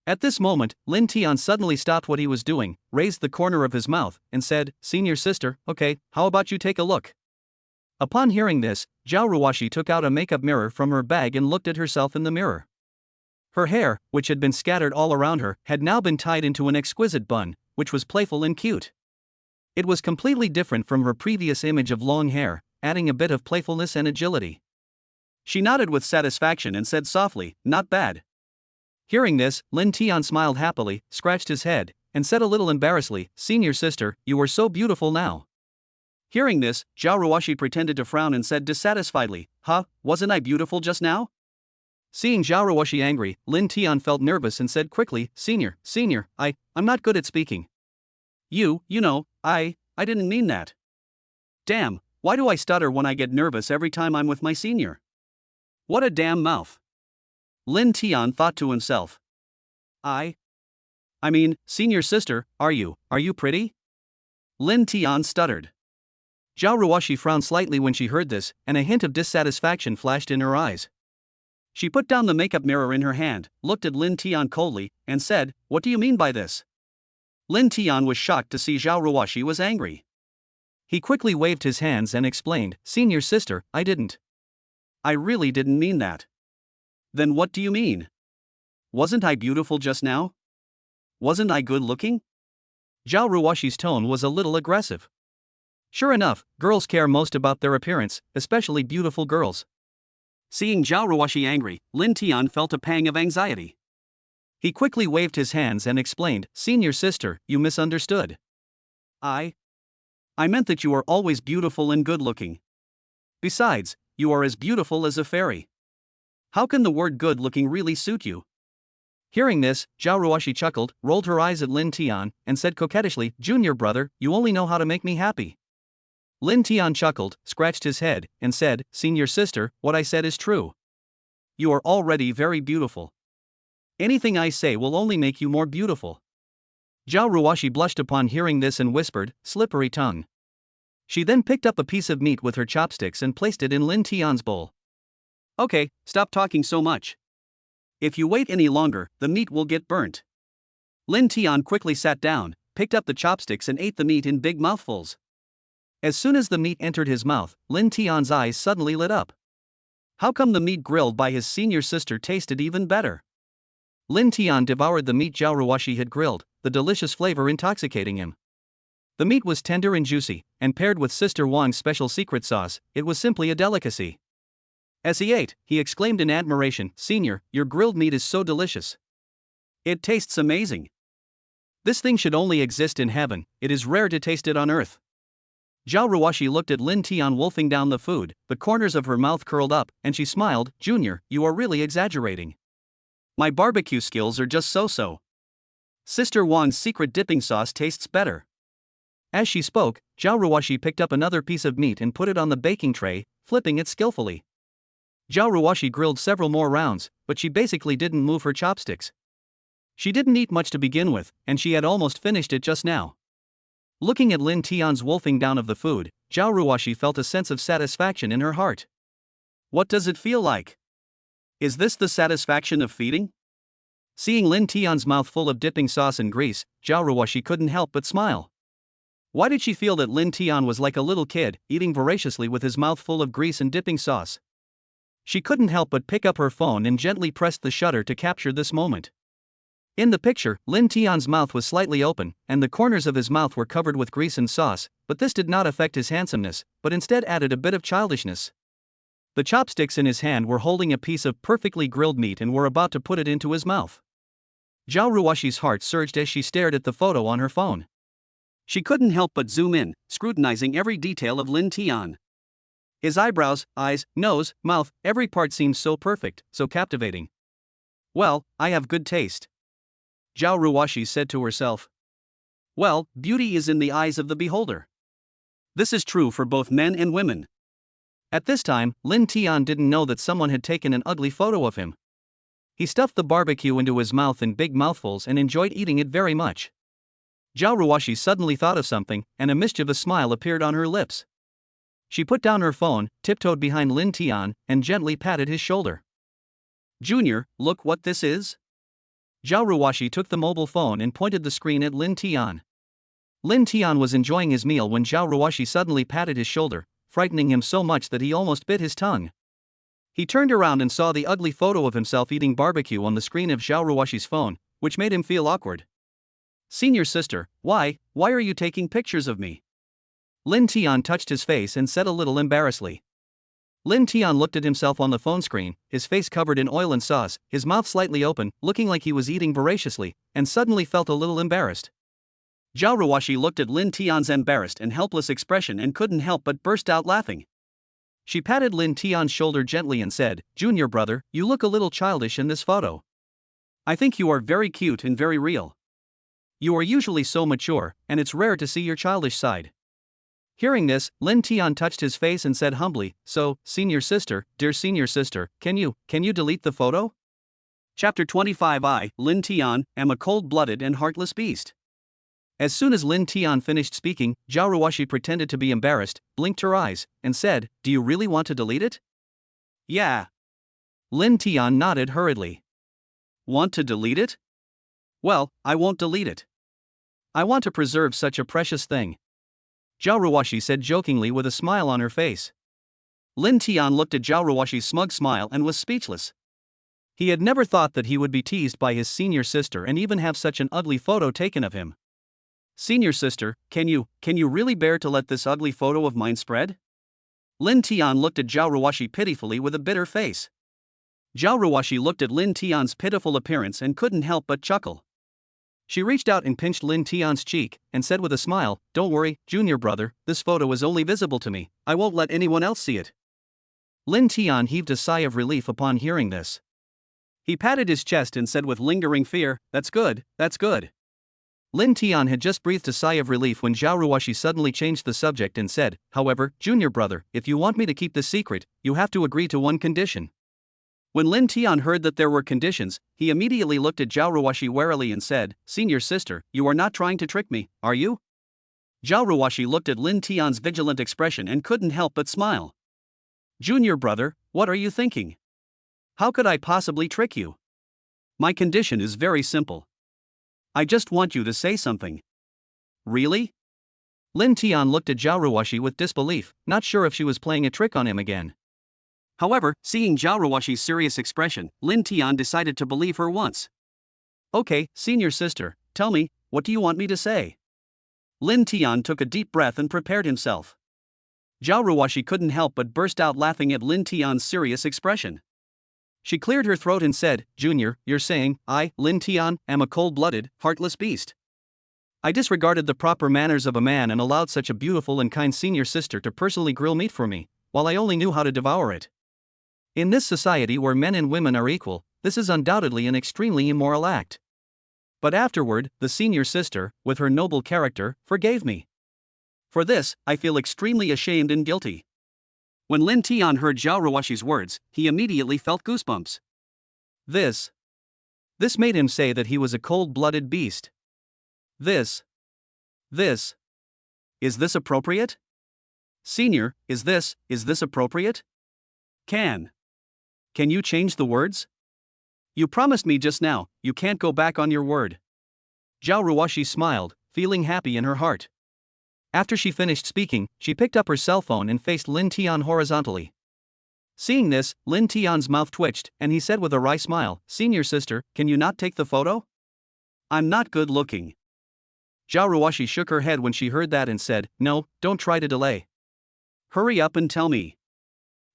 At this moment, Lin Tian suddenly stopped what he was doing, raised the corner of his mouth, and said, Senior sister, okay, how about you take a look? Upon hearing this, Xiao Ruashi took out a makeup mirror from her bag and looked at herself in the mirror. Her hair, which had been scattered all around her, had now been tied into an exquisite bun, which was playful and cute. It was completely different from her previous image of long hair, adding a bit of playfulness and agility. She nodded with satisfaction and said softly, not bad. Hearing this, Lin Tian smiled happily, scratched his head, and said a little embarrassedly, Senior sister, you are so beautiful now. Hearing this, Xiao Ruashi pretended to frown and said dissatisfiedly, wasn't I beautiful just now? Seeing Xiao Ruashi angry, Lin Tian felt nervous and said quickly, Senior, I'm not good at speaking. I didn't mean that. Damn, why do I stutter when I get nervous every time I'm with my senior? What a damn mouth. Lin Tian thought to himself. I mean, senior sister, are you pretty? Lin Tian stuttered. Xiao Ruashi frowned slightly when she heard this, and a hint of dissatisfaction flashed in her eyes. She put down the makeup mirror in her hand, looked at Lin Tian coldly, and said, What do you mean by this? Lin Tian was shocked to see Xiao Ruashi was angry. He quickly waved his hands and explained, Senior sister, I didn't. I really didn't mean that. Then what do you mean? Wasn't I beautiful just now? Wasn't I good looking? Xiao Ruashi's tone was a little aggressive. Sure enough, girls care most about their appearance, especially beautiful girls. Seeing Xiao Ruashi angry, Lin Tian felt a pang of anxiety. He quickly waved his hands and explained, Senior sister, you misunderstood. I meant that you are always beautiful and good looking. Besides, you are as beautiful as a fairy. How can the word good looking really suit you? Hearing this, Xiao Ruashi chuckled, rolled her eyes at Lin Tian, and said coquettishly, Junior brother, you only know how to make me happy. Lin Tian chuckled, scratched his head, and said, Senior sister, what I said is true. You are already very beautiful. Anything I say will only make you more beautiful. Xiao Ruashi blushed upon hearing this and whispered, slippery tongue. She then picked up a piece of meat with her chopsticks and placed it in Lin Tian's bowl. Okay, stop talking so much. If you wait any longer, the meat will get burnt. Lin Tian quickly sat down, picked up the chopsticks and ate the meat in big mouthfuls. As soon as the meat entered his mouth, Lin Tian's eyes suddenly lit up. How come the meat grilled by his senior sister tasted even better? Lin Tian devoured the meat Xiao Ruashi had grilled, the delicious flavor intoxicating him. The meat was tender and juicy, and paired with Sister Wang's special secret sauce, it was simply a delicacy. As he ate, he exclaimed in admiration, Senior, your grilled meat is so delicious. It tastes amazing. This thing should only exist in heaven, it is rare to taste it on earth. Xiao Ruashi looked at Lin Tian wolfing down the food, the corners of her mouth curled up, and she smiled, Junior, you are really exaggerating. My barbecue skills are just so-so. Sister Wang's secret dipping sauce tastes better. As she spoke, Xiao Ruashi picked up another piece of meat and put it on the baking tray, flipping it skillfully. Xiao Ruashi grilled several more rounds, but she basically didn't move her chopsticks. She didn't eat much to begin with, and she had almost finished it just now. Looking at Lin Tian's wolfing down of the food, Xiao Ruashi felt a sense of satisfaction in her heart. What does it feel like? Is this the satisfaction of feeding? Seeing Lin Tian's mouth full of dipping sauce and grease, Xiao Ruashi couldn't help but smile. Why did she feel that Lin Tian was like a little kid, eating voraciously with his mouth full of grease and dipping sauce? She couldn't help but pick up her phone and gently pressed the shutter to capture this moment. In the picture, Lin Tian's mouth was slightly open, and the corners of his mouth were covered with grease and sauce, but this did not affect his handsomeness, but instead added a bit of childishness. The chopsticks in his hand were holding a piece of perfectly grilled meat and were about to put it into his mouth. Xiao Ruashi's heart surged as she stared at the photo on her phone. She couldn't help but zoom in, scrutinizing every detail of Lin Tian. His eyebrows, eyes, nose, mouth, every part seemed so perfect, so captivating. Well, I have good taste. Xiao Ruashi said to herself. Well, beauty is in the eyes of the beholder. This is true for both men and women. At this time, Lin Tian didn't know that someone had taken an ugly photo of him. He stuffed the barbecue into his mouth in big mouthfuls and enjoyed eating it very much. Xiao Ruashi suddenly thought of something, and a mischievous smile appeared on her lips. She put down her phone, tiptoed behind Lin Tian, and gently patted his shoulder. Junior, look what this is. Xiao Ruashi took the mobile phone and pointed the screen at Lin Tian. Lin Tian was enjoying his meal when Xiao Ruashi suddenly patted his shoulder, frightening him so much that he almost bit his tongue. He turned around and saw the ugly photo of himself eating barbecue on the screen of Xiao Ruashi's phone, which made him feel awkward. Senior sister, why are you taking pictures of me? Lin Tian touched his face and said a little embarrassedly. Lin Tian looked at himself on the phone screen, his face covered in oil and sauce, his mouth slightly open, looking like he was eating voraciously, and suddenly felt a little embarrassed. Xiao Ruashi looked at Lin Tian's embarrassed and helpless expression and couldn't help but burst out laughing. She patted Lin Tian's shoulder gently and said, Junior brother, you look a little childish in this photo. I think you are very cute and very real. You are usually so mature, and it's rare to see your childish side. Hearing this, Lin Tian touched his face and said humbly, so, senior sister, dear senior sister, can you delete the photo? Chapter 25 I, Lin Tian, am a cold-blooded and heartless beast. As soon as Lin Tian finished speaking, Xiao Ruashi pretended to be embarrassed, blinked her eyes, and said, do you really want to delete it? Yeah. Lin Tian nodded hurriedly. Want to delete it? Well, I won't delete it. I want to preserve such a precious thing. Xiao Ruashi said jokingly with a smile on her face. Lin Tian looked at Xiao Ruashi's smug smile and was speechless. He had never thought that he would be teased by his senior sister and even have such an ugly photo taken of him. Senior sister, can you really bear to let this ugly photo of mine spread? Lin Tian looked at Xiao Ruashi pitifully with a bitter face. Xiao Ruashi looked at Lin Tian's pitiful appearance and couldn't help but chuckle. She reached out and pinched Lin Tian's cheek, and said with a smile, don't worry, junior brother, this photo is only visible to me, I won't let anyone else see it. Lin Tian heaved a sigh of relief upon hearing this. He patted his chest and said with lingering fear, "That's good, that's good." Lin Tian had just breathed a sigh of relief when Xiao Ruashi suddenly changed the subject and said, "However, junior brother, if you want me to keep this secret, you have to agree to one condition." When Lin Tian heard that there were conditions, he immediately looked at Xiao Ruashi warily and said, "Senior sister, you are not trying to trick me, are you?" Xiao Ruashi looked at Lin Tian's vigilant expression and couldn't help but smile. "Junior brother, what are you thinking? How could I possibly trick you? My condition is very simple. I just want you to say something." "Really?" Lin Tian looked at Xiao Ruashi with disbelief, not sure if she was playing a trick on him again. However, seeing Xiao Ruashi's serious expression, Lin Tian decided to believe her once. "Okay, senior sister, tell me, what do you want me to say?" Lin Tian took a deep breath and prepared himself. Xiao Ruashi couldn't help but burst out laughing at Lin Tian's serious expression. She cleared her throat and said, "Junior, you're saying, I, Lin Tian, am a cold-blooded, heartless beast. I disregarded the proper manners of a man and allowed such a beautiful and kind senior sister to personally grill meat for me, while I only knew how to devour it. In this society where men and women are equal, this is undoubtedly an extremely immoral act. But afterward, the senior sister, with her noble character, forgave me. For this, I feel extremely ashamed and guilty." When Lin Tian heard Xiao Ruashi's words, he immediately felt goosebumps. This made him say that he was a cold-blooded beast. Is this appropriate? Senior, is this appropriate? Can you change the words? You promised me just now, you can't go back on your word. Xiao Ruashi smiled, feeling happy in her heart. After she finished speaking, she picked up her cell phone and faced Lin Tian horizontally. Seeing this, Lin Tian's mouth twitched, and he said with a wry smile, "Senior sister, can you not take the photo? I'm not good looking." Xiao Ruashi shook her head when she heard that and said, "No, don't try to delay. Hurry up and tell me.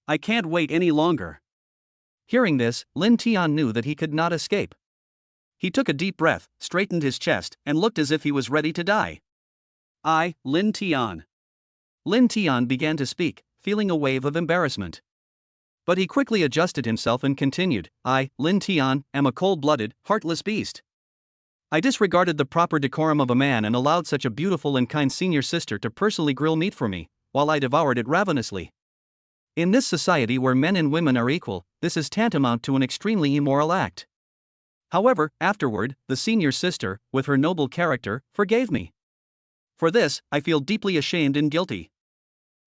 I can't wait any longer." Hearing this, Lin Tian knew that he could not escape. He took a deep breath, straightened his chest, and looked as if he was ready to die. "I, Lin Tian." Lin Tian began to speak, feeling a wave of embarrassment. But he quickly adjusted himself and continued, "I, Lin Tian, am a cold-blooded, heartless beast. I disregarded the proper decorum of a man and allowed such a beautiful and kind senior sister to personally grill meat for me, while I devoured it ravenously. In this society where men and women are equal, this is tantamount to an extremely immoral act. However, afterward, the senior sister, with her noble character, forgave me. For this, I feel deeply ashamed and guilty."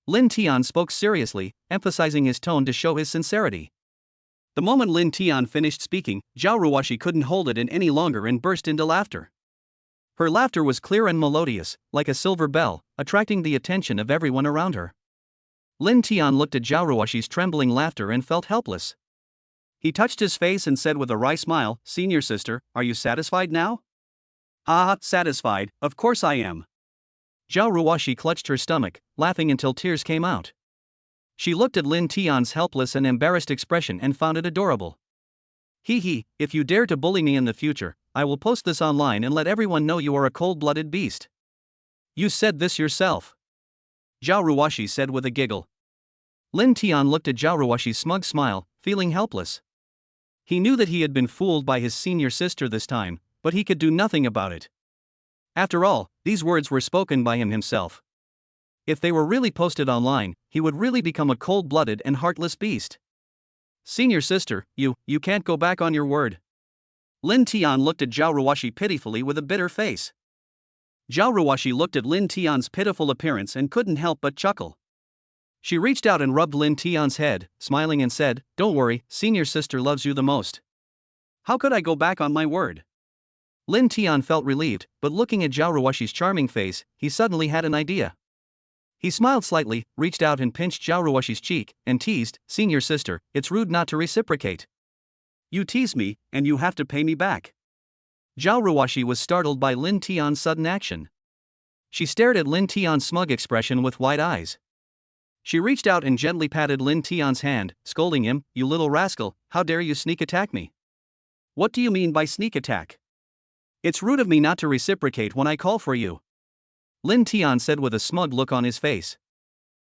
Lin Tian spoke seriously, emphasizing his tone to show his sincerity. The moment Lin Tian finished speaking, Xiao Ruashi couldn't hold it in any longer and burst into laughter. Her laughter was clear and melodious, like a silver bell, attracting the attention of everyone around her. Lin Tian looked at Xiao Ruashi's trembling laughter and felt helpless. He touched his face and said with a wry smile, "Senior sister, are you satisfied now?" "Ah, satisfied, of course I am." Xiao Ruashi clutched her stomach, laughing until tears came out. She looked at Lin Tian's helpless and embarrassed expression and found it adorable. "Hee, if you dare to bully me in the future, I will post this online and let everyone know you are a cold-blooded beast." "You said this yourself," Xiao Ruashi said with a giggle. Lin Tian looked at Xiao Ruashi's smug smile, feeling helpless. He knew that he had been fooled by his senior sister this time, but he could do nothing about it. After all, these words were spoken by him himself. If they were really posted online, he would really become a cold-blooded and heartless beast. "Senior sister, you can't go back on your word." Lin Tian looked at Xiao Ruashi pitifully with a bitter face. Xiao Ruashi looked at Lin Tian's pitiful appearance and couldn't help but chuckle. She reached out and rubbed Lin Tian's head, smiling and said, "Don't worry, senior sister loves you the most. How could I go back on my word?" Lin Tian felt relieved, but looking at Xiao Ruashi's charming face, he suddenly had an idea. He smiled slightly, reached out and pinched Xiao Ruashi's cheek, and teased, "Senior sister, it's rude not to reciprocate. You tease me, and you have to pay me back." Xiao Ruashi was startled by Lin Tian's sudden action. She stared at Lin Tian's smug expression with wide eyes. She reached out and gently patted Lin Tian's hand, scolding him, "You little rascal, how dare you sneak attack me?" "What do you mean by sneak attack? It's rude of me not to reciprocate when I call for you," Lin Tian said with a smug look on his face.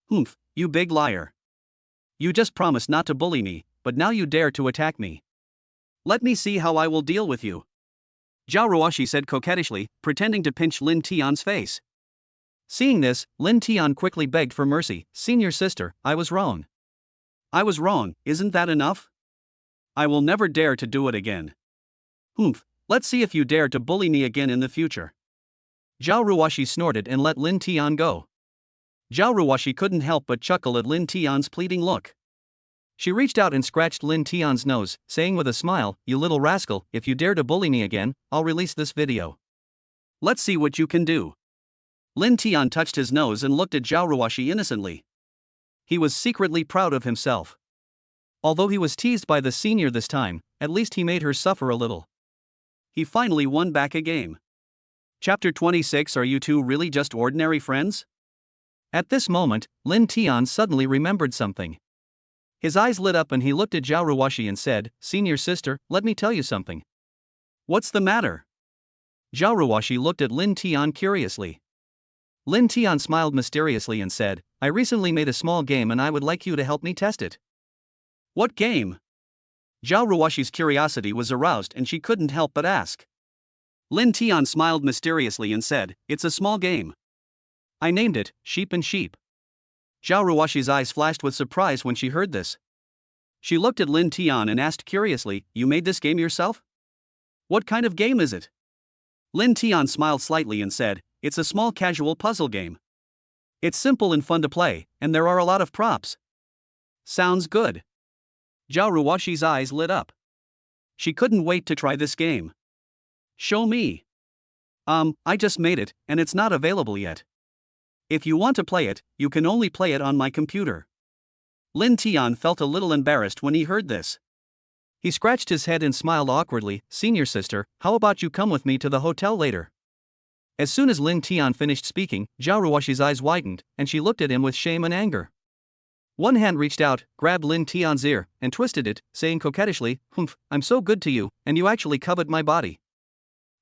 "Humph, you big liar. You just promised not to bully me, but now you dare to attack me. Let me see how I will deal with you. Xiao Ruashi said coquettishly, pretending to pinch Lin Tian's face. Seeing this, Lin Tian quickly begged for mercy. Senior sister, I was wrong. I was wrong, isn't that enough? I will never dare to do it again. Humph, let's see if you dare to bully me again in the future. Xiao Ruashi snorted and let Lin Tian go. Xiao Ruashi couldn't help but chuckle at Lin Tian's pleading look. She reached out and scratched Lin Tian's nose, saying with a smile, "You little rascal, if you dare to bully me again, I'll release this video. Let's see what you can do." Lin Tian touched his nose and looked at Xiao Ruashi innocently. He was secretly proud of himself. Although he was teased by the senior this time, at least he made her suffer a little. He finally won back a game. Chapter 26. Are you two really just ordinary friends? At this moment, Lin Tian suddenly remembered something. His eyes lit up and he looked at Xiao Ruashi and said, "Senior sister, let me tell you something." What's the matter? Xiao Ruashi looked at Lin Tian curiously. Lin Tian smiled mysteriously and said, "I recently made a small game and I would like you to help me test it." What game? Xiao Ruashi's curiosity was aroused and she couldn't help but ask. Lin Tian smiled mysteriously and said, "It's a small game. I named it, Sheep and Sheep." Xiao Ruashi's eyes flashed with surprise when she heard this. She looked at Lin Tian and asked curiously, "You made this game yourself? What kind of game is it?" Lin Tian smiled slightly and said, "It's a small casual puzzle game. It's simple and fun to play, and there are a lot of props." Sounds good. Xiao Ruashi's eyes lit up. She couldn't wait to try this game. Show me. I just made it, and it's not available yet. If you want to play it, you can only play it on my computer. Lin Tian felt a little embarrassed when he heard this. He scratched his head and smiled awkwardly. "Senior sister, how about you come with me to the hotel later?" As soon as Lin Tian finished speaking, Xiao Ruashi's eyes widened, and she looked at him with shame and anger. One hand reached out, grabbed Lin Tian's ear, and twisted it, saying coquettishly, "Humph, I'm so good to you, and you actually covet my body.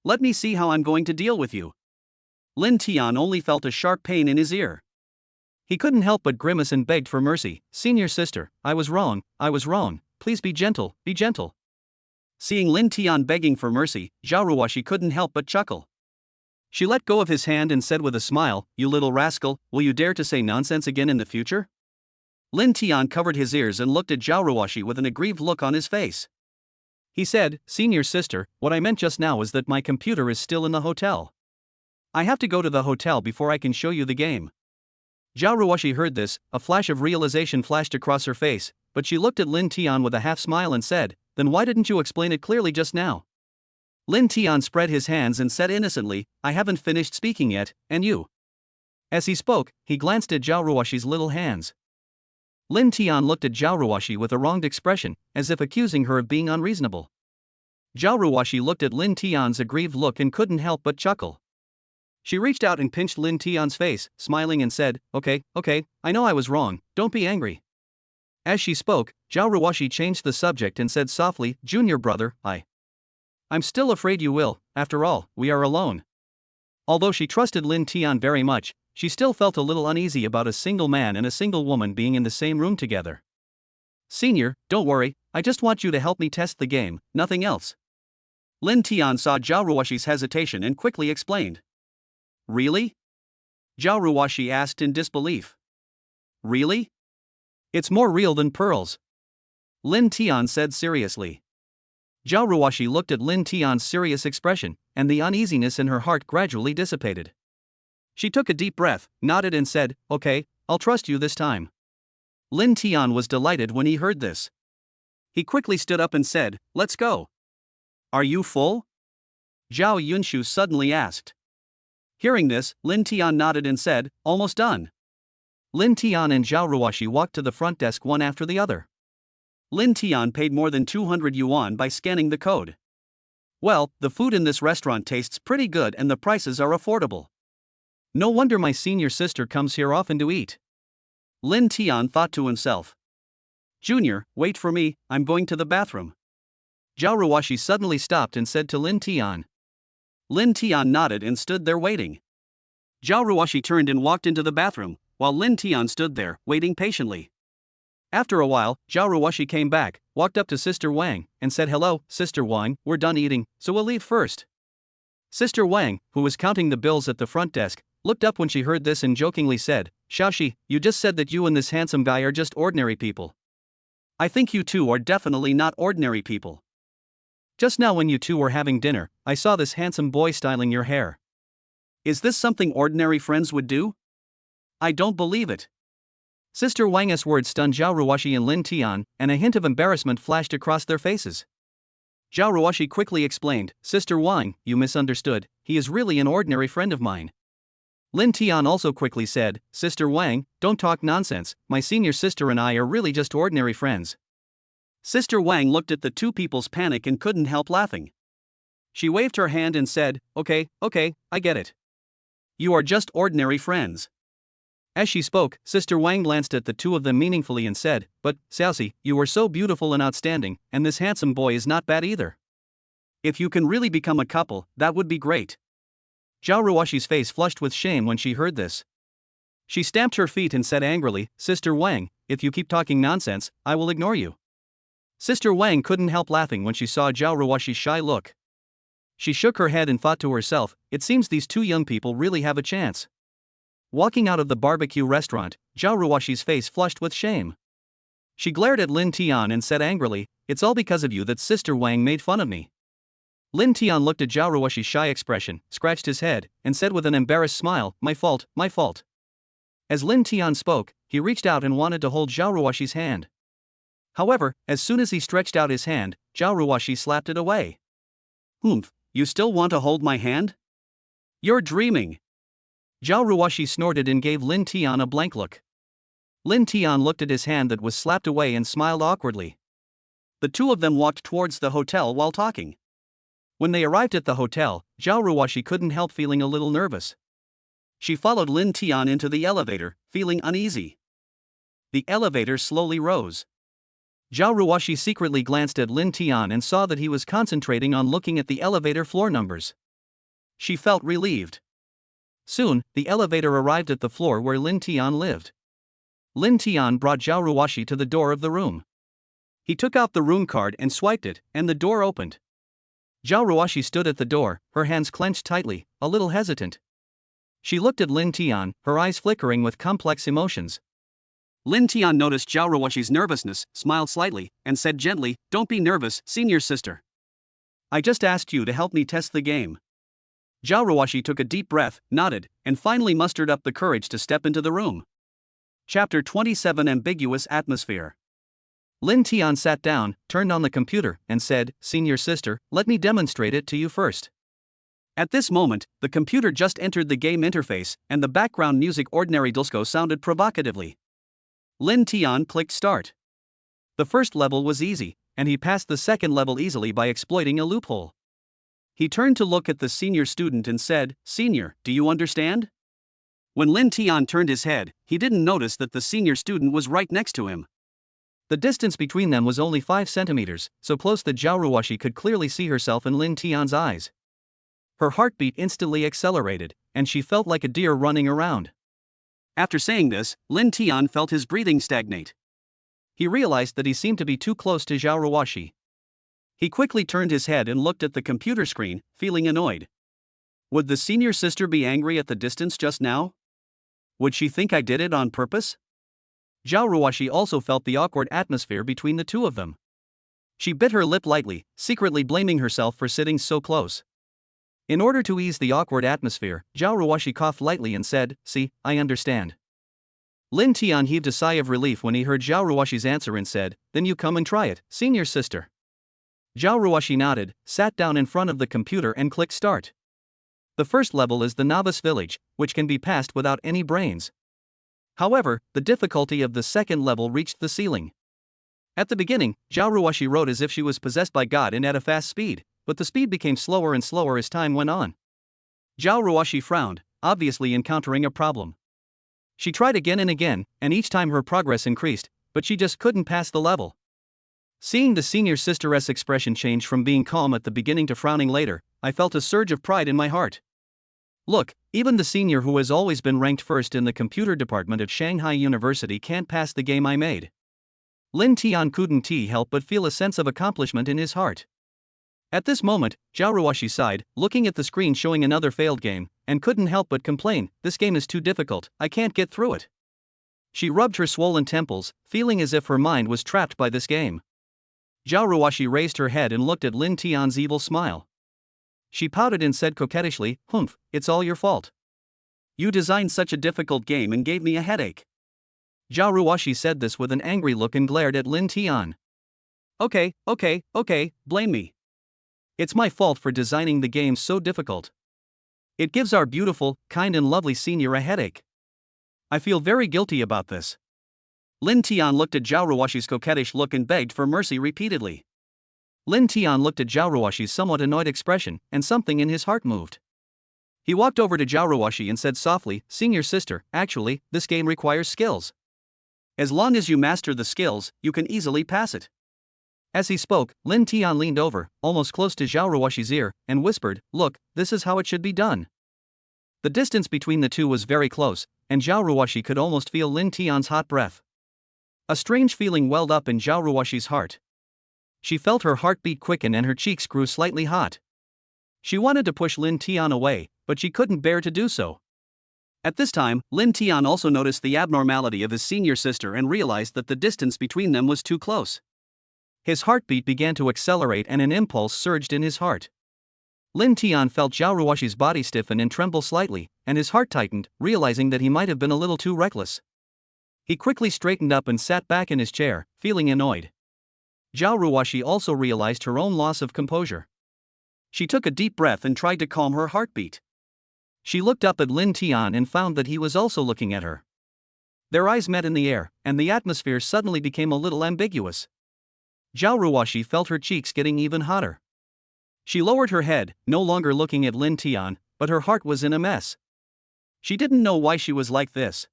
Let me see how I'm going to deal with you." Lin Tian only felt a sharp pain in his ear. He couldn't help but grimace and begged for mercy. "Senior sister, I was wrong, please be gentle, be gentle." Seeing Lin Tian begging for mercy, Xiao Ruashi couldn't help but chuckle. She let go of his hand and said with a smile, "You little rascal, will you dare to say nonsense again in the future?" Lin Tian covered his ears and looked at Xiao Ruashi with an aggrieved look on his face. He said, "Senior sister, what I meant just now was that my computer is still in the hotel. I have to go to the hotel before I can show you the game." Xiao Ruashi heard this, a flash of realization flashed across her face, but she looked at Lin Tian with a half smile and said, "Then why didn't you explain it clearly just now?" Lin Tian spread his hands and said innocently, "I haven't finished speaking yet, and you." As he spoke, he glanced at Xiao Ruashi's little hands. Lin Tian looked at Xiao Ruashi with a wronged expression, as if accusing her of being unreasonable. Xiao Ruashi looked at Lin Tian's aggrieved look and couldn't help but chuckle. She reached out and pinched Lin Tian's face, smiling and said, Okay, I know I was wrong, don't be angry." As she spoke, Xiao Ruashi changed the subject and said softly, "Junior brother, I'm still afraid you will, after all, we are alone." Although she trusted Lin Tian very much, she still felt a little uneasy about a single man and a single woman being in the same room together. "Senior, don't worry, I just want you to help me test the game, nothing else." Lin Tian saw Xiao Ruashi's hesitation and quickly explained. "Really?" Xiao Ruashi asked in disbelief. "Really? It's more real than pearls," Lin Tian said seriously. Xiao Ruashi looked at Lin Tian's serious expression, and the uneasiness in her heart gradually dissipated. She took a deep breath, nodded and said, "Okay, I'll trust you this time." Lin Tian was delighted when he heard this. He quickly stood up and said, "Let's go." "Are you full?" Zhao Yunshu suddenly asked. Hearing this, Lin Tian nodded and said, "Almost done." Lin Tian and Xiao Ruashi walked to the front desk one after the other. Lin Tian paid more than 200 yuan by scanning the code. "Well, the food in this restaurant tastes pretty good and the prices are affordable. No wonder my senior sister comes here often to eat." Lin Tian thought to himself. "Junior, wait for me, I'm going to the bathroom." Xiao Ruashi suddenly stopped and said to Lin Tian. Lin Tian nodded and stood there waiting. Xiao Ruashi turned and walked into the bathroom, while Lin Tian stood there, waiting patiently. After a while, Xiao Ruashi came back, walked up to Sister Wang, and said, "Hello, Sister Wang, we're done eating, so we'll leave first." Sister Wang, who was counting the bills at the front desk, looked up when she heard this and jokingly said, "Xiaoxi, you just said that you and this handsome guy are just ordinary people. I think you two are definitely not ordinary people. Just now when you two were having dinner, I saw this handsome boy styling your hair. Is this something ordinary friends would do? I don't believe it." Sister Wang's words stunned Xiao Ruashi and Lin Tian, and a hint of embarrassment flashed across their faces. Xiao Ruashi quickly explained, "Sister Wang, you misunderstood, he is really an ordinary friend of mine." Lin Tian also quickly said, "Sister Wang, don't talk nonsense, my senior sister and I are really just ordinary friends." Sister Wang looked at the two people's panic and couldn't help laughing. She waved her hand and said, okay, I get it. You are just ordinary friends." As she spoke, Sister Wang glanced at the two of them meaningfully and said, "But, Xiaoxi, you are so beautiful and outstanding, and this handsome boy is not bad either. If you can really become a couple, that would be great." Xiao Ruashi's face flushed with shame when she heard this. She stamped her feet and said angrily, "Sister Wang, if you keep talking nonsense, I will ignore you." Sister Wang couldn't help laughing when she saw Xiao Ruashi's shy look. She shook her head and thought to herself, "It seems these two young people really have a chance." Walking out of the barbecue restaurant, Xiao Ruashi's face flushed with shame. She glared at Lin Tian and said angrily, "It's all because of you that Sister Wang made fun of me." Lin Tian looked at Xiao Ruashi's shy expression, scratched his head, and said with an embarrassed smile, My fault. As Lin Tian spoke, he reached out and wanted to hold Xiao Ruashi's hand. However, as soon as he stretched out his hand, Xiao Ruashi slapped it away. "Humph, you still want to hold my hand? You're dreaming." Xiao Ruashi snorted and gave Lin Tian a blank look. Lin Tian looked at his hand that was slapped away and smiled awkwardly. The two of them walked towards the hotel while talking. When they arrived at the hotel, Xiao Ruashi couldn't help feeling a little nervous. She followed Lin Tian into the elevator, feeling uneasy. The elevator slowly rose. Xiao Ruashi secretly glanced at Lin Tian and saw that he was concentrating on looking at the elevator floor numbers. She felt relieved. Soon, the elevator arrived at the floor where Lin Tian lived. Lin Tian brought Xiao Ruashi to the door of the room. He took out the room card and swiped it, and the door opened. Xiao Ruashi stood at the door, her hands clenched tightly, a little hesitant. She looked at Lin Tian, her eyes flickering with complex emotions. Lin Tian noticed Xiao Ruashi's nervousness, smiled slightly, and said gently, "Don't be nervous, senior sister. I just asked you to help me test the game." Xiao Ruashi took a deep breath, nodded, and finally mustered up the courage to step into the room. Chapter 27 Ambiguous Atmosphere. Lin Tian sat down, turned on the computer, and said, "Senior sister, let me demonstrate it to you first." At this moment, the computer just entered the game interface, and the background music Ordinary Disco sounded provocatively. Lin Tian clicked Start. The first level was easy, and he passed the second level easily by exploiting a loophole. He turned to look at the senior student and said, "Senior, do you understand?" When Lin Tian turned his head, he didn't notice that the senior student was right next to him. The distance between them was only 5 centimeters, so close that Xiao Ruashi could clearly see herself in Lin Tian's eyes. Her heartbeat instantly accelerated, and she felt like a deer running around. After saying this, Lin Tian felt his breathing stagnate. He realized that he seemed to be too close to Xiao Ruashi. He quickly turned his head and looked at the computer screen, feeling annoyed. Would the senior sister be angry at the distance just now? Would she think I did it on purpose? Xiao Ruashi also felt the awkward atmosphere between the two of them. She bit her lip lightly, secretly blaming herself for sitting so close. In order to ease the awkward atmosphere, Xiao Ruashi coughed lightly and said, "See, I understand." Lin Tian heaved a sigh of relief when he heard Xiao Ruashi's answer and said, "Then you come and try it, senior sister." Xiao Ruashi nodded, sat down in front of the computer and clicked Start. The first level is the Novice Village, which can be passed without any brains. However, the difficulty of the second level reached the ceiling. At the beginning, Xiao Ruashi rode as if she was possessed by God and at a fast speed, but the speed became slower and slower as time went on. Xiao Ruashi frowned, obviously encountering a problem. She tried again and again, and each time her progress increased, but she just couldn't pass the level. Seeing the senior sister's expression change from being calm at the beginning to frowning later, I felt a surge of pride in my heart. Look, even the senior who has always been ranked first in the computer department at Shanghai University can't pass the game I made. Lin Tian couldn't help but feel a sense of accomplishment in his heart. At this moment, Xiao Ruashi sighed, looking at the screen showing another failed game, and couldn't help but complain, "This game is too difficult, I can't get through it." She rubbed her swollen temples, feeling as if her mind was trapped by this game. Xiao Ruashi raised her head and looked at Lin Tian's evil smile. She pouted and said coquettishly, "Humph, it's all your fault. You designed such a difficult game and gave me a headache." Xiao Ruashi said this with an angry look and glared at Lin Tian. Okay, blame me. It's my fault for designing the game so difficult. It gives our beautiful, kind and lovely senior a headache. I feel very guilty about this." Lin Tian looked at Xiao Ruashi's coquettish look and begged for mercy repeatedly. Lin Tian looked at Xiao Ruashi's somewhat annoyed expression, and something in his heart moved. He walked over to Xiao Ruashi and said softly, "Senior sister, actually, this game requires skills. As long as you master the skills, you can easily pass it." As he spoke, Lin Tian leaned over, almost close to Xiao Ruashi's ear, and whispered, "Look, this is how it should be done." The distance between the two was very close, and Xiao Ruashi could almost feel Lin Tian's hot breath. A strange feeling welled up in Xiao Ruashi's heart. She felt her heartbeat quicken and her cheeks grew slightly hot. She wanted to push Lin Tian away, but she couldn't bear to do so. At this time, Lin Tian also noticed the abnormality of his senior sister and realized that the distance between them was too close. His heartbeat began to accelerate and an impulse surged in his heart. Lin Tian felt Xiao Ruashi's body stiffen and tremble slightly, and his heart tightened, realizing that he might have been a little too reckless. He quickly straightened up and sat back in his chair, feeling annoyed. Xiao Ruashi also realized her own loss of composure. She took a deep breath and tried to calm her heartbeat. She looked up at Lin Tian and found that he was also looking at her. Their eyes met in the air, and the atmosphere suddenly became a little ambiguous. Xiao Ruashi felt her cheeks getting even hotter. She lowered her head, no longer looking at Lin Tian, but her heart was in a mess. She didn't know why she was like this.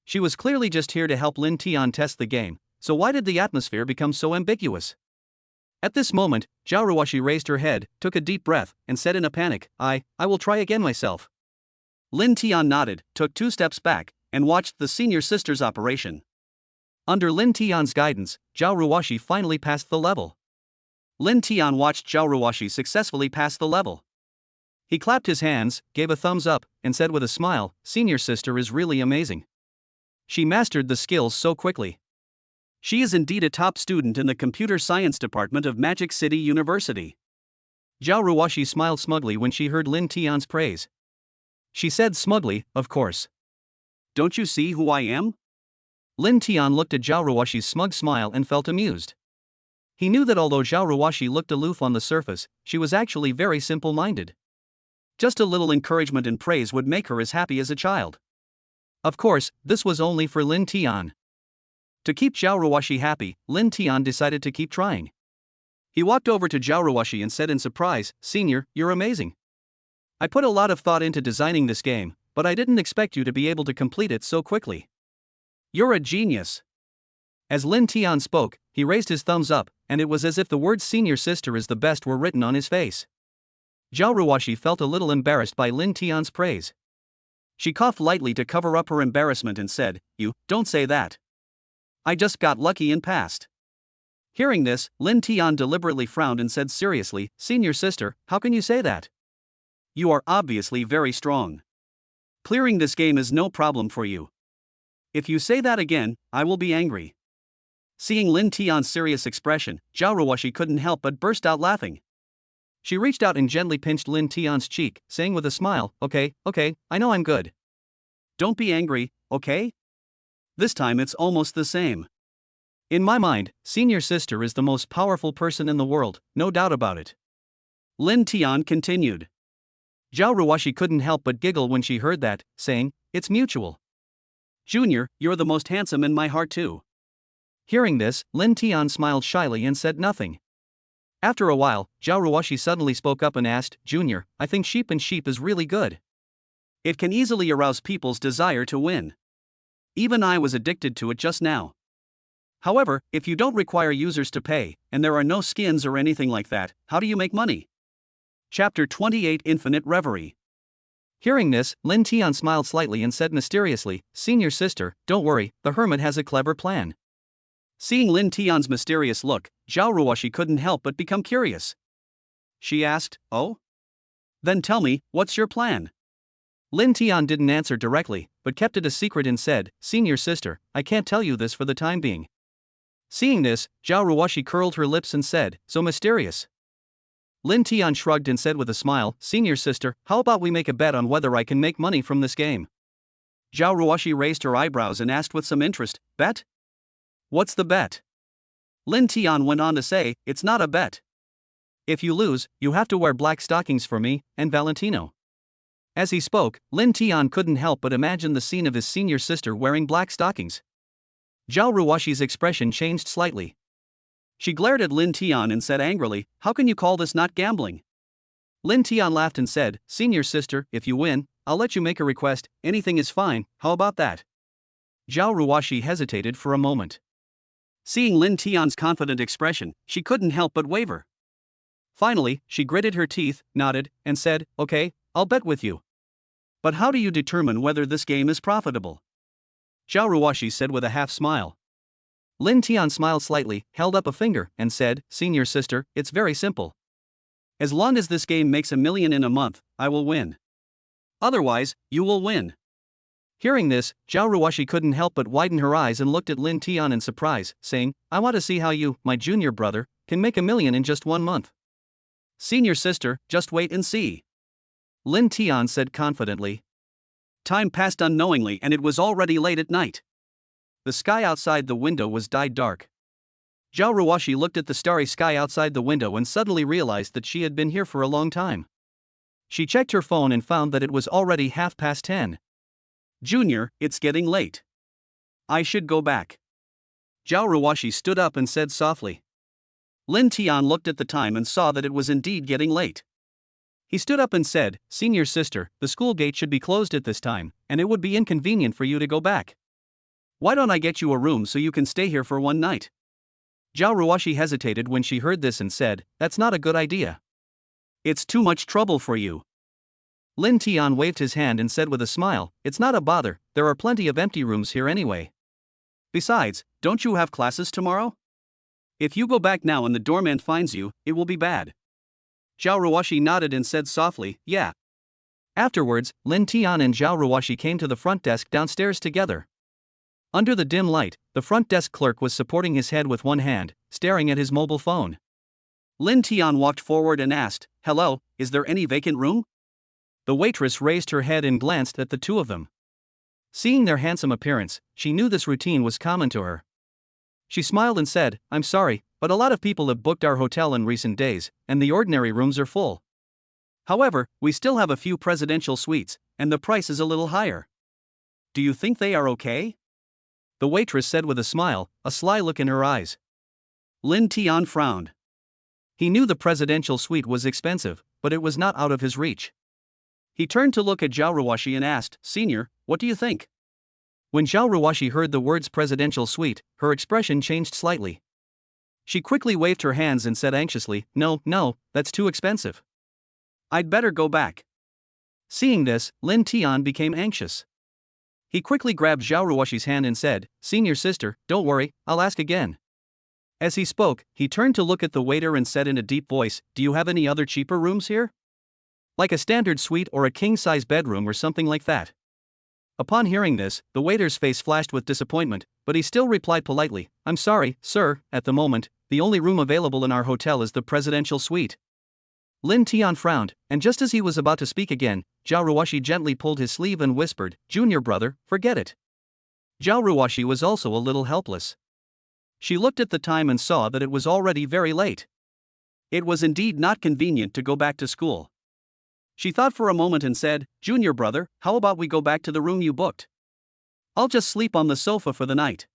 She was clearly just here to help Lin Tian test the game, so why did the atmosphere become so ambiguous? At this moment, Xiao Ruashi raised her head, took a deep breath, and said in a panic, I will try again myself." Lin Tian nodded, took 2 steps back, and watched the senior sister's operation. Under Lin Tian's guidance, Xiao Ruashi finally passed the level. Lin Tian watched Xiao Ruashi successfully pass the level. He clapped his hands, gave a thumbs up, and said with a smile, "Senior sister is really amazing. She mastered the skills so quickly. She is indeed a top student in the computer science department of Magic City University." Xiao Ruashi smiled smugly when she heard Lin Tian's praise. She said smugly, "Of course. Don't you see who I am?" Lin Tian looked at Xiao Ruashi's smug smile and felt amused. He knew that although Xiao Ruashi looked aloof on the surface, she was actually very simple-minded. Just a little encouragement and praise would make her as happy as a child. Of course, this was only for Lin Tian. To keep Xiao Ruashi happy, Lin Tian decided to keep trying. He walked over to Xiao Ruashi and said in surprise, "Senior, you're amazing. I put a lot of thought into designing this game, but I didn't expect you to be able to complete it so quickly. You're a genius." As Lin Tian spoke, he raised his thumbs up, and it was as if the words "senior sister is the best" were written on his face. Xiao Ruashi felt a little embarrassed by Lin Tian's praise. She coughed lightly to cover up her embarrassment and said, "You, don't say that. I just got lucky and passed." Hearing this, Lin Tian deliberately frowned and said seriously, "Senior sister, how can you say that? You are obviously very strong. Clearing this game is no problem for you. If you say that again, I will be angry." Seeing Lin Tian's serious expression, Xiao Ruashi couldn't help but burst out laughing. She reached out and gently pinched Lin Tian's cheek, saying with a smile, Okay, I know I'm good. Don't be angry, okay? This time it's almost the same. In my mind, senior sister is the most powerful person in the world, no doubt about it." Lin Tian continued. Xiao Ruashi couldn't help but giggle when she heard that, saying, "It's mutual. Junior, you're the most handsome in my heart too." Hearing this, Lin Tian smiled shyly and said nothing. After a while, Xiao Ruashi suddenly spoke up and asked, "Junior, I think Sheep and Sheep is really good. It can easily arouse people's desire to win. Even I was addicted to it just now. However, if you don't require users to pay, and there are no skins or anything like that, how do you make money?" Chapter 28 Infinite Reverie. Hearing this, Lin Tian smiled slightly and said mysteriously, "Senior sister, don't worry, the hermit has a clever plan. Seeing Lin Tian's mysterious look, Xiao Ruashi couldn't help but become curious. She asked, "Oh? Then tell me, what's your plan?" Lin Tian didn't answer directly, but kept it a secret and said, "Senior sister, I can't tell you this for the time being." Seeing this, Xiao Ruashi curled her lips and said, "So mysterious." Lin Tian shrugged and said with a smile, "Senior sister, how about we make a bet on whether I can make money from this game?" Xiao Ruashi raised her eyebrows and asked with some interest, "Bet? What's the bet?" Lin Tian went on to say, "It's not a bet. If you lose, you have to wear black stockings for me and Valentino." As he spoke, Lin Tian couldn't help but imagine the scene of his senior sister wearing black stockings. Xiao Ruashi's expression changed slightly. She glared at Lin Tian and said angrily, "How can you call this not gambling?" Lin Tian laughed and said, "Senior sister, if you win, I'll let you make a request, anything is fine, how about that?" Xiao Ruashi hesitated for a moment. Seeing Lin Tian's confident expression, she couldn't help but waver. Finally, she gritted her teeth, nodded, and said, "Okay, I'll bet with you. But how do you determine whether this game is profitable?" Xiao Ruashi said with a half smile. Lin Tian smiled slightly, held up a finger, and said, "Senior sister, it's very simple. As long as this game makes $1 million in a month, I will win. Otherwise, you will win." Hearing this, Xiao Ruashi couldn't help but widen her eyes and looked at Lin Tian in surprise, saying, "I want to see how you, my junior brother, can make $1 million in just 1 month." "Senior sister, just wait and see," Lin Tian said confidently. Time passed unknowingly and it was already late at night. The sky outside the window was dyed dark. Xiao Ruashi looked at the starry sky outside the window and suddenly realized that she had been here for a long time. She checked her phone and found that it was already 10:30. "Junior, it's getting late. I should go back." Xiao Ruashi stood up and said softly. Lin Tian looked at the time and saw that it was indeed getting late. He stood up and said, "Senior sister, the school gate should be closed at this time, and it would be inconvenient for you to go back. Why don't I get you a room so you can stay here for 1 night?" Xiao Ruashi hesitated when she heard this and said, "That's not a good idea. It's too much trouble for you." Lin Tian waved his hand and said with a smile, "It's not a bother, there are plenty of empty rooms here anyway. Besides, don't you have classes tomorrow? If you go back now and the doorman finds you, it will be bad." Xiao Ruashi nodded and said softly, "Yeah." Afterwards, Lin Tian and Xiao Ruashi came to the front desk downstairs together. Under the dim light, the front desk clerk was supporting his head with one hand, staring at his mobile phone. Lin Tian walked forward and asked, "Hello, is there any vacant room?" The waitress raised her head and glanced at the two of them. Seeing their handsome appearance, she knew this routine was common to her. She smiled and said, "I'm sorry, but a lot of people have booked our hotel in recent days, and the ordinary rooms are full. However, we still have a few presidential suites, and the price is a little higher. Do you think they are okay?" The waitress said with a smile, a sly look in her eyes. Lin Tian frowned. He knew the presidential suite was expensive, but it was not out of his reach. He turned to look at Xiao Ruashi and asked, "Senior, what do you think?" When Xiao Ruashi heard the words presidential suite, her expression changed slightly. She quickly waved her hands and said anxiously, No, that's too expensive. I'd better go back." Seeing this, Lin Tian became anxious. He quickly grabbed Xiao Ruashi's hand and said, "Senior sister, don't worry, I'll ask again." As he spoke, he turned to look at the waiter and said in a deep voice, "Do you have any other cheaper rooms here? Like a standard suite or a king-size bedroom or something like that?" Upon hearing this, the waiter's face flashed with disappointment, but he still replied politely, "I'm sorry, sir, at the moment, the only room available in our hotel is the presidential suite." Lin Tian frowned, and just as he was about to speak again, Xiao Ruashi gently pulled his sleeve and whispered, "Junior brother, forget it." Xiao Ruashi was also a little helpless. She looked at the time and saw that it was already very late. It was indeed not convenient to go back to school. She thought for a moment and said, "Junior brother, how about we go back to the room you booked? I'll just sleep on the sofa for the night."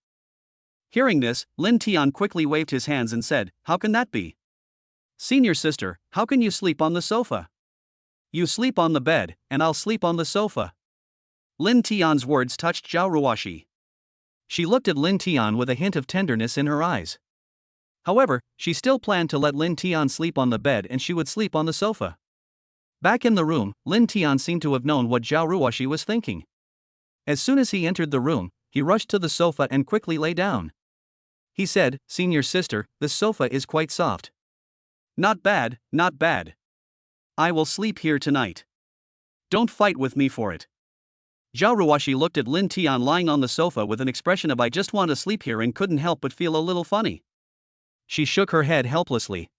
Hearing this, Lin Tian quickly waved his hands and said, "How can that be? Senior sister, how can you sleep on the sofa? You sleep on the bed, and I'll sleep on the sofa." Lin Tian's words touched Xiao Ruashi. She looked at Lin Tian with a hint of tenderness in her eyes. However, she still planned to let Lin Tian sleep on the bed and she would sleep on the sofa. Back in the room, Lin Tian seemed to have known what Xiao Ruashi was thinking. As soon as he entered the room, he rushed to the sofa and quickly lay down. He said, "Senior sister, this sofa is quite soft." "Not bad, not bad. I will sleep here tonight. Don't fight with me for it." Xiao Ruashi looked at Lin Tian lying on the sofa with an expression of "I just want to sleep here" and couldn't help but feel a little funny. She shook her head helplessly.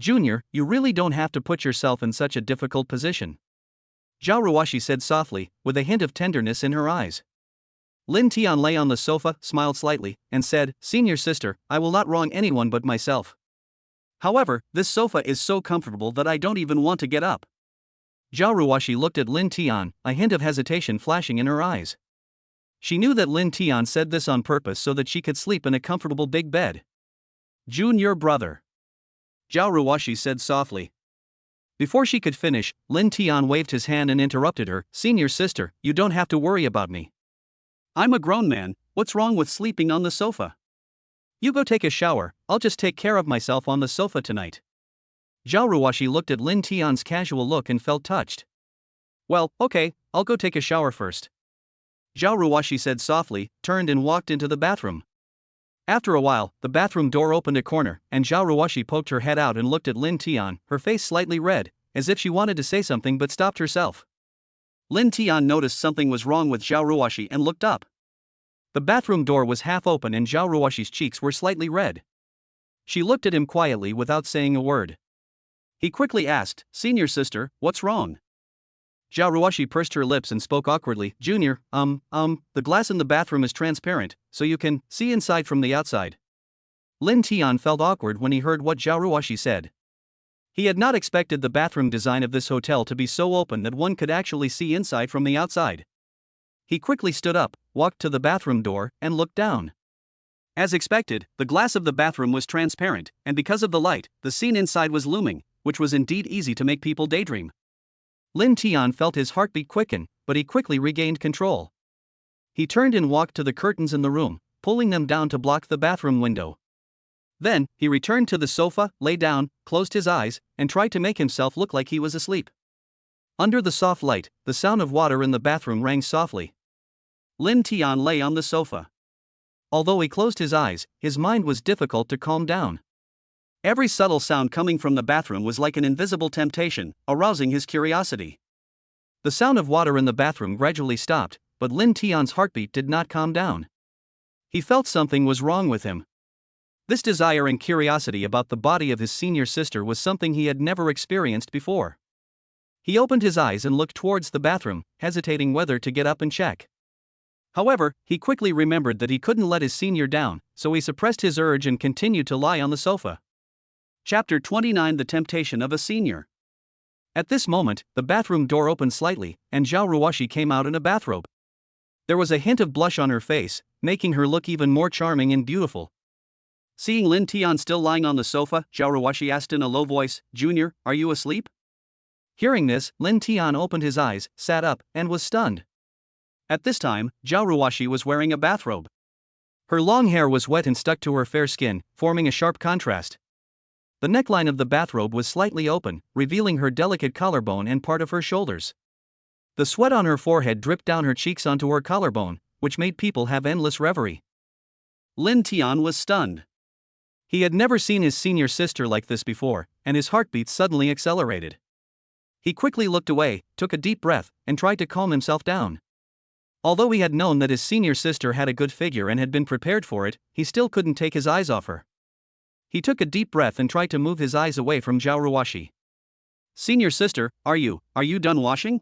"Junior, you really don't have to put yourself in such a difficult position," Xiao Ruashi said softly, with a hint of tenderness in her eyes. Lin Tian lay on the sofa, smiled slightly, and said, "Senior sister, I will not wrong anyone but myself. However, this sofa is so comfortable that I don't even want to get up." Xiao Ruashi looked at Lin Tian, a hint of hesitation flashing in her eyes. She knew that Lin Tian said this on purpose so that she could sleep in a comfortable big bed. "Jun, your brother," Xiao Ruashi said softly. Before she could finish, Lin Tian waved his hand and interrupted her. "Senior sister, you don't have to worry about me. I'm a grown man, what's wrong with sleeping on the sofa? You go take a shower, I'll just take care of myself on the sofa tonight." Xiao Ruashi looked at Lin Tian's casual look and felt touched. "Well, okay, I'll go take a shower first," Xiao Ruashi said softly, turned and walked into the bathroom. After a while, the bathroom door opened a corner, and Xiao Ruashi poked her head out and looked at Lin Tian, her face slightly red, as if she wanted to say something but stopped herself. Lin Tian noticed something was wrong with Xiao Ruashi and looked up. The bathroom door was half open and Xiao Ruashi's cheeks were slightly red. She looked at him quietly without saying a word. He quickly asked, "Senior sister, what's wrong?" Xiao Ruashi pursed her lips and spoke awkwardly, "Junior, the glass in the bathroom is transparent, so you can see inside from the outside." Lin Tian felt awkward when he heard what Xiao Ruashi said. He had not expected the bathroom design of this hotel to be so open that one could actually see inside from the outside. He quickly stood up, walked to the bathroom door, and looked down. As expected, the glass of the bathroom was transparent, and because of the light, the scene inside was looming, which was indeed easy to make people daydream. Lin Tian felt his heartbeat quicken, but he quickly regained control. He turned and walked to the curtains in the room, pulling them down to block the bathroom window. Then, he returned to the sofa, lay down, closed his eyes, and tried to make himself look like he was asleep. Under the soft light, the sound of water in the bathroom rang softly. Lin Tian lay on the sofa. Although he closed his eyes, his mind was difficult to calm down. Every subtle sound coming from the bathroom was like an invisible temptation, arousing his curiosity. The sound of water in the bathroom gradually stopped, but Lin Tian's heartbeat did not calm down. He felt something was wrong with him. This desire and curiosity about the body of his senior sister was something he had never experienced before. He opened his eyes and looked towards the bathroom, hesitating whether to get up and check. However, he quickly remembered that he couldn't let his senior down, so he suppressed his urge and continued to lie on the sofa. Chapter 29: The Temptation of a Senior. At this moment, the bathroom door opened slightly, and Xiao Ruashi came out in a bathrobe. There was a hint of blush on her face, making her look even more charming and beautiful. Seeing Lin Tian still lying on the sofa, Xiao Ruashi asked in a low voice, "Junior, are you asleep?" Hearing this, Lin Tian opened his eyes, sat up, and was stunned. At this time, Xiao Ruashi was wearing a bathrobe. Her long hair was wet and stuck to her fair skin, forming a sharp contrast. The neckline of the bathrobe was slightly open, revealing her delicate collarbone and part of her shoulders. The sweat on her forehead dripped down her cheeks onto her collarbone, which made people have endless reverie. Lin Tian was stunned. He had never seen his senior sister like this before, and his heartbeat suddenly accelerated. He quickly looked away, took a deep breath, and tried to calm himself down. Although he had known that his senior sister had a good figure and had been prepared for it, he still couldn't take his eyes off her. He took a deep breath and tried to move his eyes away from Xiao Ruashi. "Senior sister, are you done washing?"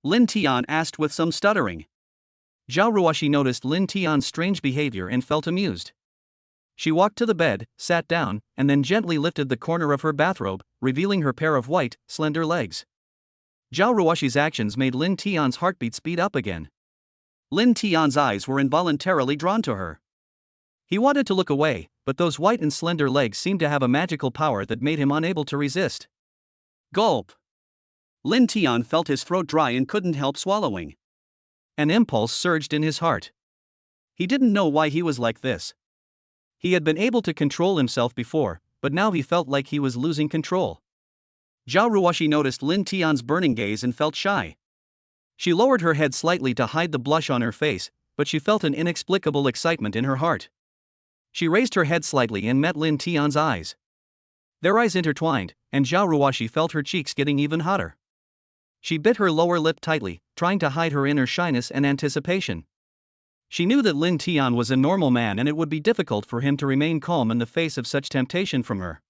Lin Tian asked with some stuttering. Xiao Ruashi noticed Lin Tian's strange behavior and felt amused. She walked to the bed, sat down, and then gently lifted the corner of her bathrobe, revealing her pair of white, slender legs. Xiao Ruashi's actions made Lin Tian's heartbeat speed up again. Lin Tian's eyes were involuntarily drawn to her. He wanted to look away, but those white and slender legs seemed to have a magical power that made him unable to resist. Gulp! Lin Tian felt his throat dry and couldn't help swallowing. An impulse surged in his heart. He didn't know why he was like this. He had been able to control himself before, but now he felt like he was losing control. Xiao Ruashi noticed Lin Tian's burning gaze and felt shy. She lowered her head slightly to hide the blush on her face, but she felt an inexplicable excitement in her heart. She raised her head slightly and met Lin Tian's eyes. Their eyes intertwined, and Xiao Ruashi felt her cheeks getting even hotter. She bit her lower lip tightly, trying to hide her inner shyness and anticipation. She knew that Lin Tian was a normal man and it would be difficult for him to remain calm in the face of such temptation from her.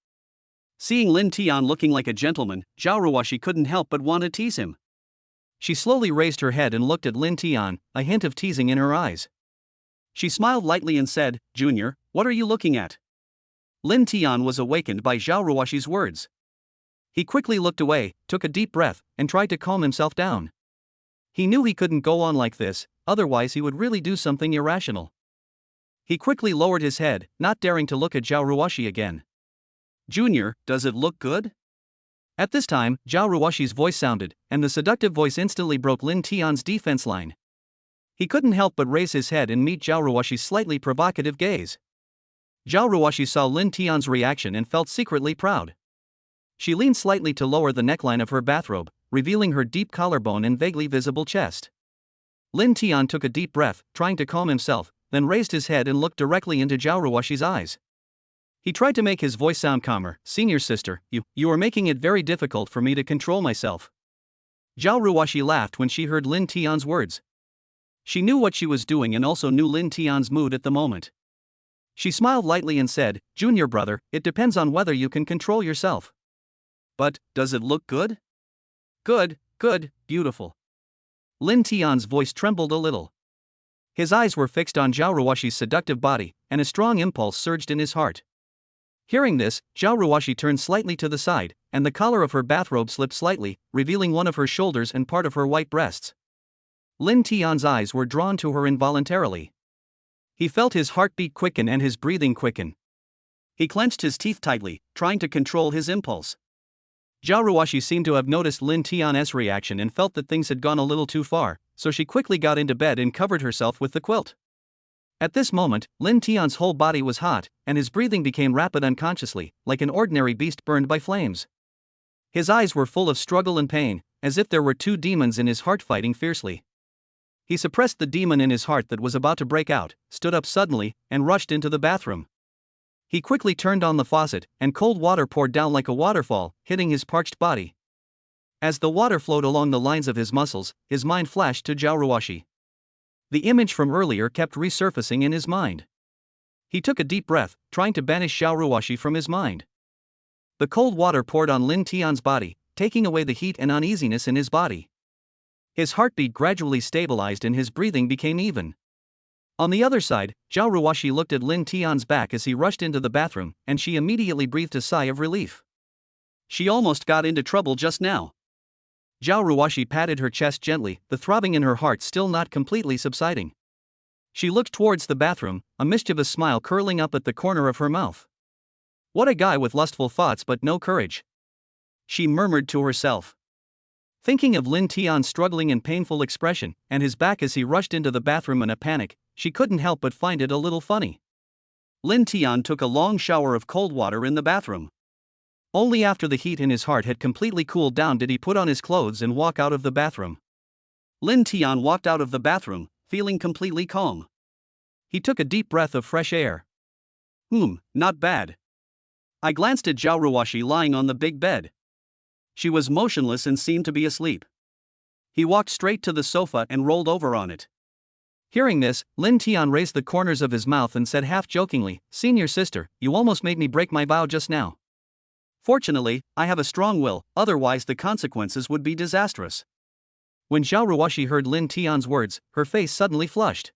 Seeing Lin Tian looking like a gentleman, Xiao Ruashi couldn't help but want to tease him. She slowly raised her head and looked at Lin Tian, a hint of teasing in her eyes. She smiled lightly and said, "Junior, what are you looking at?" Lin Tian was awakened by Xiao Ruashi's words. He quickly looked away, took a deep breath, and tried to calm himself down. He knew he couldn't go on like this, otherwise he would really do something irrational. He quickly lowered his head, not daring to look at Xiao Ruashi again. "Junior, does it look good?" At this time, Xiao Ruashi's voice sounded, and the seductive voice instantly broke Lin Tian's defense line. He couldn't help but raise his head and meet Xiao Ruashi's slightly provocative gaze. Xiao Ruashi saw Lin Tian's reaction and felt secretly proud. She leaned slightly to lower the neckline of her bathrobe, revealing her deep collarbone and vaguely visible chest. Lin Tian took a deep breath, trying to calm himself, then raised his head and looked directly into Xiao Ruashi's eyes. He tried to make his voice sound calmer. "Senior sister, you are making it very difficult for me to control myself." Xiao Ruashi laughed when she heard Lin Tian's words. She knew what she was doing and also knew Lin Tian's mood at the moment. She smiled lightly and said, "Junior brother, it depends on whether you can control yourself." "But, does it look good?" "Good, good, beautiful." Lin Tian's voice trembled a little. His eyes were fixed on Xiao Ruashi's seductive body, and a strong impulse surged in his heart. Hearing this, Xiao Ruashi turned slightly to the side, and the collar of her bathrobe slipped slightly, revealing one of her shoulders and part of her white breasts. Lin Tian's eyes were drawn to her involuntarily. He felt his heartbeat quicken and his breathing quicken. He clenched his teeth tightly, trying to control his impulse. Xiao Ruashi seemed to have noticed Lin Tian's reaction and felt that things had gone a little too far, so she quickly got into bed and covered herself with the quilt. At this moment, Lin Tian's whole body was hot, and his breathing became rapid unconsciously, like an ordinary beast burned by flames. His eyes were full of struggle and pain, as if there were two demons in his heart fighting fiercely. He suppressed the demon in his heart that was about to break out, stood up suddenly, and rushed into the bathroom. He quickly turned on the faucet, and cold water poured down like a waterfall, hitting his parched body. As the water flowed along the lines of his muscles, his mind flashed to Xiao Ruashi. The image from earlier kept resurfacing in his mind. He took a deep breath, trying to banish Xiao Ruashi from his mind. The cold water poured on Lin Tian's body, taking away the heat and uneasiness in his body. His heartbeat gradually stabilized and his breathing became even. On the other side, Xiao Ruashi looked at Lin Tian's back as he rushed into the bathroom, and she immediately breathed a sigh of relief. She almost got into trouble just now. Xiao Ruashi patted her chest gently, the throbbing in her heart still not completely subsiding. She looked towards the bathroom, a mischievous smile curling up at the corner of her mouth. "What a guy with lustful thoughts but no courage," she murmured to herself. Thinking of Lin Tian's struggling and painful expression, and his back as he rushed into the bathroom in a panic, she couldn't help but find it a little funny. Lin Tian took a long shower of cold water in the bathroom. Only after the heat in his heart had completely cooled down did he put on his clothes and walk out of the bathroom. Lin Tian walked out of the bathroom, feeling completely calm. He took a deep breath of fresh air. Not bad. I glanced at Xiao Ruashi lying on the big bed. She was motionless and seemed to be asleep. He walked straight to the sofa and rolled over on it. Hearing this, Lin Tian raised the corners of his mouth and said half-jokingly, "Senior sister, you almost made me break my vow just now. Fortunately, I have a strong will, otherwise the consequences would be disastrous." When Xiao Ruashi heard Lin Tian's words, her face suddenly flushed.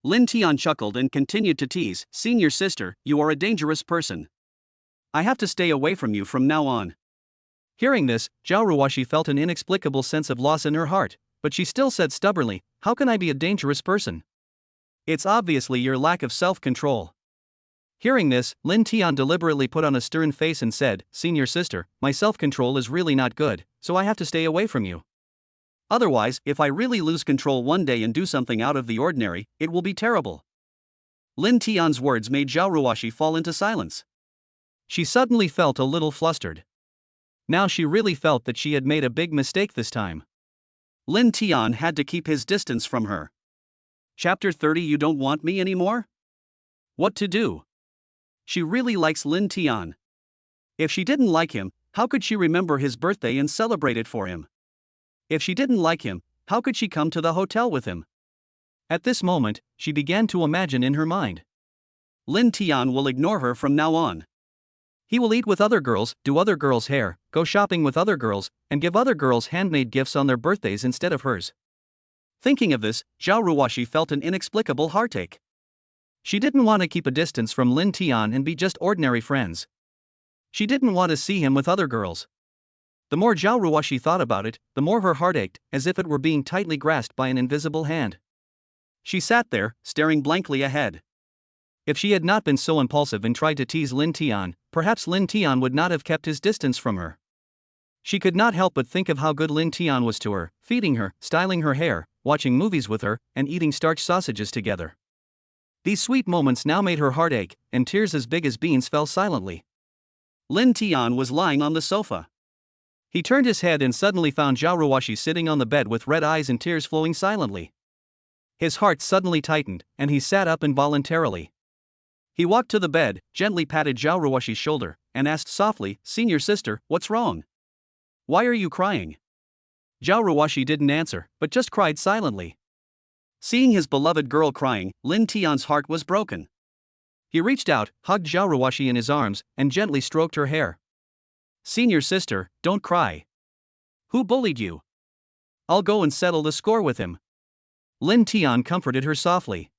Lin Tian chuckled and continued to tease, "Senior sister, you are a dangerous person. I have to stay away from you from now on." Hearing this, Xiao Ruashi felt an inexplicable sense of loss in her heart, but she still said stubbornly, "How can I be a dangerous person? It's obviously your lack of self-control." Hearing this, Lin Tian deliberately put on a stern face and said, "Senior sister, my self-control is really not good, so I have to stay away from you. Otherwise, if I really lose control one day and do something out of the ordinary, it will be terrible." Lin Tian's words made Xiao Ruashi fall into silence. She suddenly felt a little flustered. Now she really felt that she had made a big mistake this time. Lin Tian had to keep his distance from her. Chapter 30. You don't want me anymore? What to do? She really likes Lin Tian. If she didn't like him, how could she remember his birthday and celebrate it for him? If she didn't like him, how could she come to the hotel with him? At this moment, she began to imagine in her mind. Lin Tian will ignore her from now on. He will eat with other girls, do other girls' hair, go shopping with other girls, and give other girls handmade gifts on their birthdays instead of hers. Thinking of this, Xiao Ruashi felt an inexplicable heartache. She didn't want to keep a distance from Lin Tian and be just ordinary friends. She didn't want to see him with other girls. The more Xiao Ruashi thought about it, the more her heart ached, as if it were being tightly grasped by an invisible hand. She sat there, staring blankly ahead. If she had not been so impulsive and tried to tease Lin Tian, perhaps Lin Tian would not have kept his distance from her. She could not help but think of how good Lin Tian was to her, feeding her, styling her hair, watching movies with her, and eating starch sausages together. These sweet moments now made her heart ache, and tears as big as beans fell silently. Lin Tian was lying on the sofa. He turned his head and suddenly found Xiao Ruashi sitting on the bed with red eyes and tears flowing silently. His heart suddenly tightened, and he sat up involuntarily. He walked to the bed, gently patted Xiao Ruashi's shoulder, and asked softly, "Senior sister, what's wrong? Why are you crying?" Xiao Ruashi didn't answer, but just cried silently. Seeing his beloved girl crying, Lin Tian's heart was broken. He reached out, hugged Xiao Ruashi in his arms, and gently stroked her hair. "Senior sister, don't cry. Who bullied you? I'll go and settle the score with him." Lin Tian comforted her softly.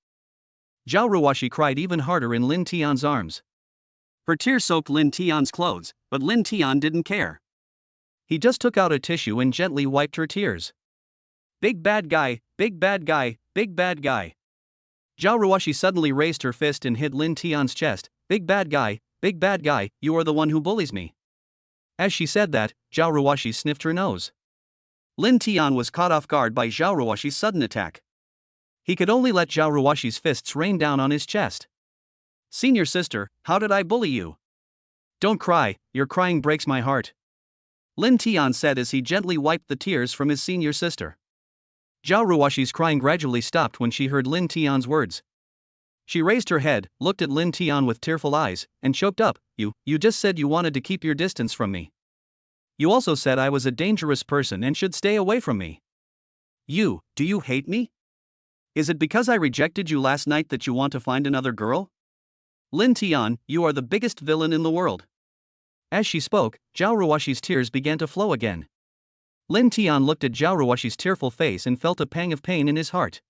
Xiao Ruashi cried even harder in Lin Tian's arms. Her tears soaked Lin Tian's clothes, but Lin Tian didn't care. He just took out a tissue and gently wiped her tears. "Big bad guy, big bad guy, big bad guy." Xiao Ruashi suddenly raised her fist and hit Lin Tian's chest. Big bad guy, you are the one who bullies me." As she said that, Xiao Ruashi sniffed her nose. Lin Tian was caught off guard by Xiao Ruashi's sudden attack. He could only let Xiao Ruashi's fists rain down on his chest. "Senior sister, how did I bully you?" "Don't cry, your crying breaks my heart," Lin Tian said as he gently wiped the tears from his senior sister. Xiao Ruashi's crying gradually stopped when she heard Lin Tian's words. She raised her head, looked at Lin Tian with tearful eyes, and choked up, You just said you wanted to keep your distance from me. You also said I was a dangerous person and should stay away from me. Do you hate me? Is it because I rejected you last night that you want to find another girl? Lin Tian, you are the biggest villain in the world." As she spoke, Xiao Ruashi's tears began to flow again. Lin Tian looked at Xiao Ruashi's tearful face and felt a pang of pain in his heart.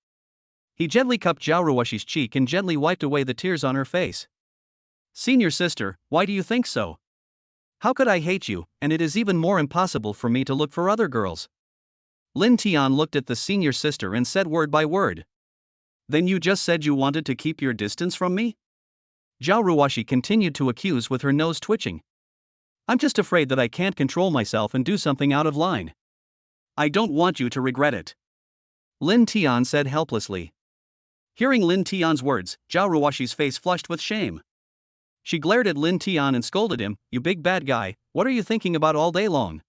He gently cupped Xiao Ruashi's cheek and gently wiped away the tears on her face. "Senior sister, why do you think so? How could I hate you, and it is even more impossible for me to look for other girls." Lin Tian looked at the senior sister and said word by word. "Then you just said you wanted to keep your distance from me?" Xiao Ruashi continued to accuse with her nose twitching. "I'm just afraid that I can't control myself and do something out of line. I don't want you to regret it," Lin Tian said helplessly. Hearing Lin Tian's words, Xiao Ruashi's face flushed with shame. She glared at Lin Tian and scolded him, "You big bad guy, what are you thinking about all day long?"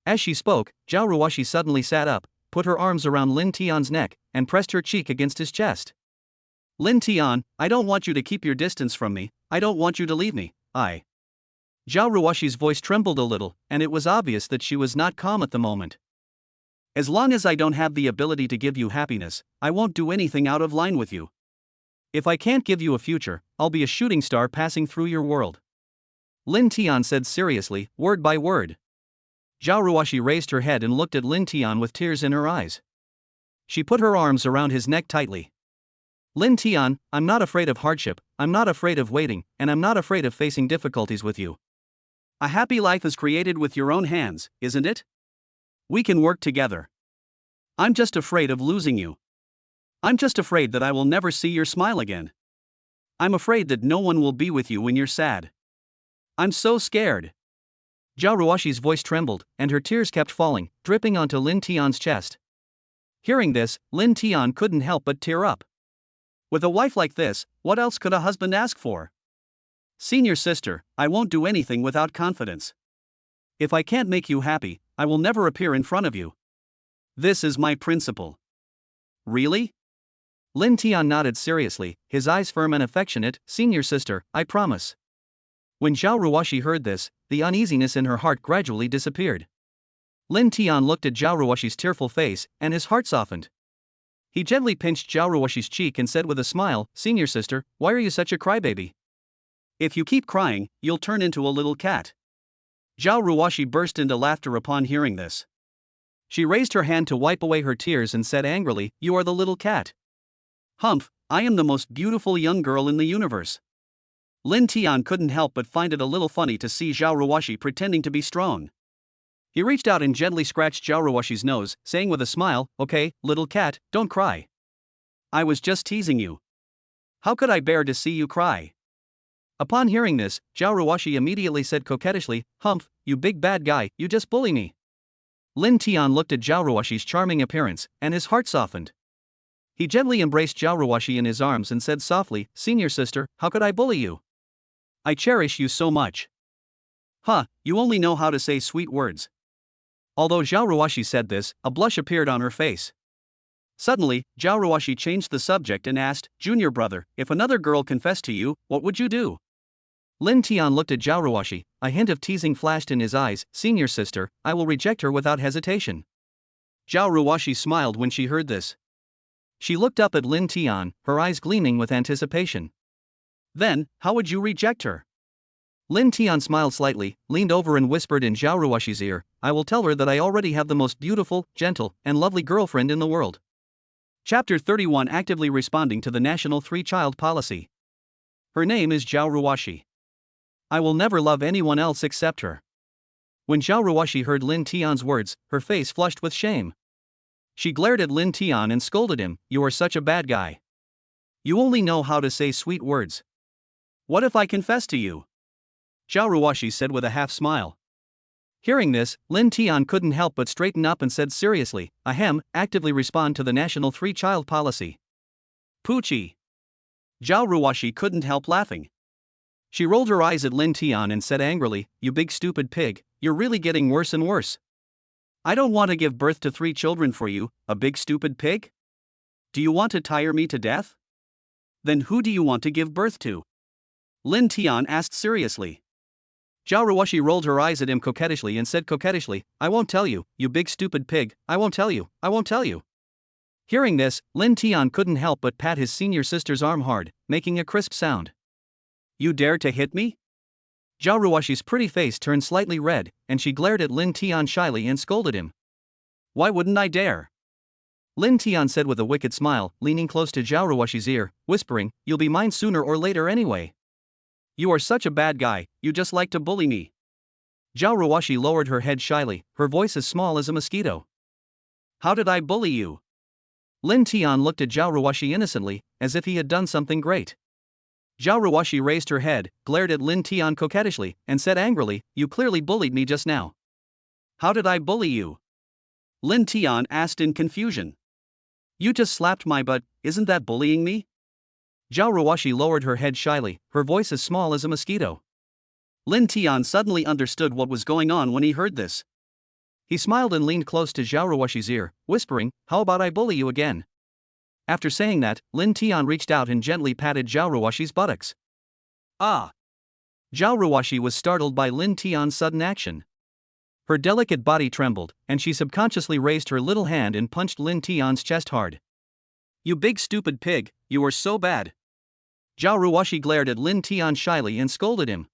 As she spoke, Xiao Ruashi suddenly sat up, put her arms around Lin Tian's neck, and pressed her cheek against his chest. "Lin Tian, I don't want you to keep your distance from me, I don't want you to leave me, Xiao Ruashi's voice trembled a little, and it was obvious that she was not calm at the moment. "As long as I don't have the ability to give you happiness, I won't do anything out of line with you. If I can't give you a future, I'll be a shooting star passing through your world," Lin Tian said seriously, word by word. Xiao Ruashi raised her head and looked at Lin Tian with tears in her eyes. She put her arms around his neck tightly. "Lin Tian, I'm not afraid of hardship, I'm not afraid of waiting, and I'm not afraid of facing difficulties with you. A happy life is created with your own hands, isn't it? We can work together. I'm just afraid of losing you. I'm just afraid that I will never see your smile again. I'm afraid that no one will be with you when you're sad. I'm so scared." Xiao Ruashi's voice trembled, and her tears kept falling, dripping onto Lin Tian's chest. Hearing this, Lin Tian couldn't help but tear up. With a wife like this, what else could a husband ask for? "Senior sister, I won't do anything without confidence. If I can't make you happy, I will never appear in front of you. This is my principle." "Really? Lin Tian nodded seriously, his eyes firm and affectionate. Senior sister, I promise. When Xiao Ruashi heard this, the uneasiness in her heart gradually disappeared. Lin Tian looked at Xiao Ruashi's tearful face, and his heart softened. He gently pinched Xiao Ruashi's cheek and said with a smile, Senior sister, why are you such a crybaby? If you keep crying, you'll turn into a little cat. Xiao Ruashi burst into laughter upon hearing this. She raised her hand to wipe away her tears and said angrily, You are the little cat. Humph, I am the most beautiful young girl in the universe. Lin Tian couldn't help but find it a little funny to see Xiao Ruashi pretending to be strong. He reached out and gently scratched Xiao Ruashi's nose, saying with a smile, Okay, little cat, don't cry. I was just teasing you. How could I bear to see you cry? Upon hearing this, Xiao Ruashi immediately said coquettishly, Humph, you big bad guy, you just bully me. Lin Tian looked at Xiao Ruashi's charming appearance, and his heart softened. He gently embraced Xiao Ruashi in his arms and said softly, Senior sister, how could I bully you? I cherish you so much. Huh, you only know how to say sweet words. Although Xiao Ruashi said this, a blush appeared on her face. Suddenly, Xiao Ruashi changed the subject and asked, Junior brother, if another girl confessed to you, what would you do? Lin Tian looked at Xiao Ruashi, a hint of teasing flashed in his eyes, Senior sister, I will reject her without hesitation. Xiao Ruashi smiled when she heard this. She looked up at Lin Tian, her eyes gleaming with anticipation. Then, how would you reject her? Lin Tian smiled slightly, leaned over and whispered in Xiao Ruashi's ear, I will tell her that I already have the most beautiful, gentle, and lovely girlfriend in the world. Chapter 31 Actively responding to the National Three-Child Policy. Her name is Xiao Ruashi. I will never love anyone else except her. When Xiao Ruashi heard Lin Tian's words, her face flushed with shame. She glared at Lin Tian and scolded him, You are such a bad guy. You only know how to say sweet words. What if I confess to you? Xiao Ruashi said with a half smile. Hearing this, Lin Tian couldn't help but straighten up and said seriously, Ahem, actively respond to the National Three-Child Policy. Poochie. Xiao Ruashi couldn't help laughing. She rolled her eyes at Lin Tian and said angrily, You big stupid pig, you're really getting worse and worse. I don't want to give birth to 3 children for you, a big stupid pig? Do you want to tire me to death? Then who do you want to give birth to? Lin Tian asked seriously. Xiao Ruashi rolled her eyes at him coquettishly and said coquettishly, I won't tell you, you big stupid pig, I won't tell you, I won't tell you. Hearing this, Lin Tian couldn't help but pat his senior sister's arm hard, making a crisp sound. You dare to hit me? Xiao Ruashi's pretty face turned slightly red, and she glared at Lin Tian shyly and scolded him. Why wouldn't I dare? Lin Tian said with a wicked smile, leaning close to Xiao Ruashi's ear, whispering, You'll be mine sooner or later anyway. You are such a bad guy, you just like to bully me. Xiao Ruashi lowered her head shyly, her voice as small as a mosquito. How did I bully you? Lin Tian looked at Xiao Ruashi innocently, as if he had done something great. Xiao Ruashi raised her head, glared at Lin Tian coquettishly, and said angrily, You clearly bullied me just now. How did I bully you? Lin Tian asked in confusion. You just slapped my butt, isn't that bullying me? Xiao Ruashi lowered her head shyly, her voice as small as a mosquito. Lin Tian suddenly understood what was going on when he heard this. He smiled and leaned close to Xiao Ruashi's ear, whispering, How about I bully you again? After saying that, Lin Tian reached out and gently patted Xiao Ruashi's buttocks. Ah! Xiao Ruashi was startled by Lin Tian's sudden action. Her delicate body trembled, and she subconsciously raised her little hand and punched Lin Tian's chest hard. You big stupid pig, you are so bad. Xiao Ruashi glared at Lin Tian shyly and scolded him.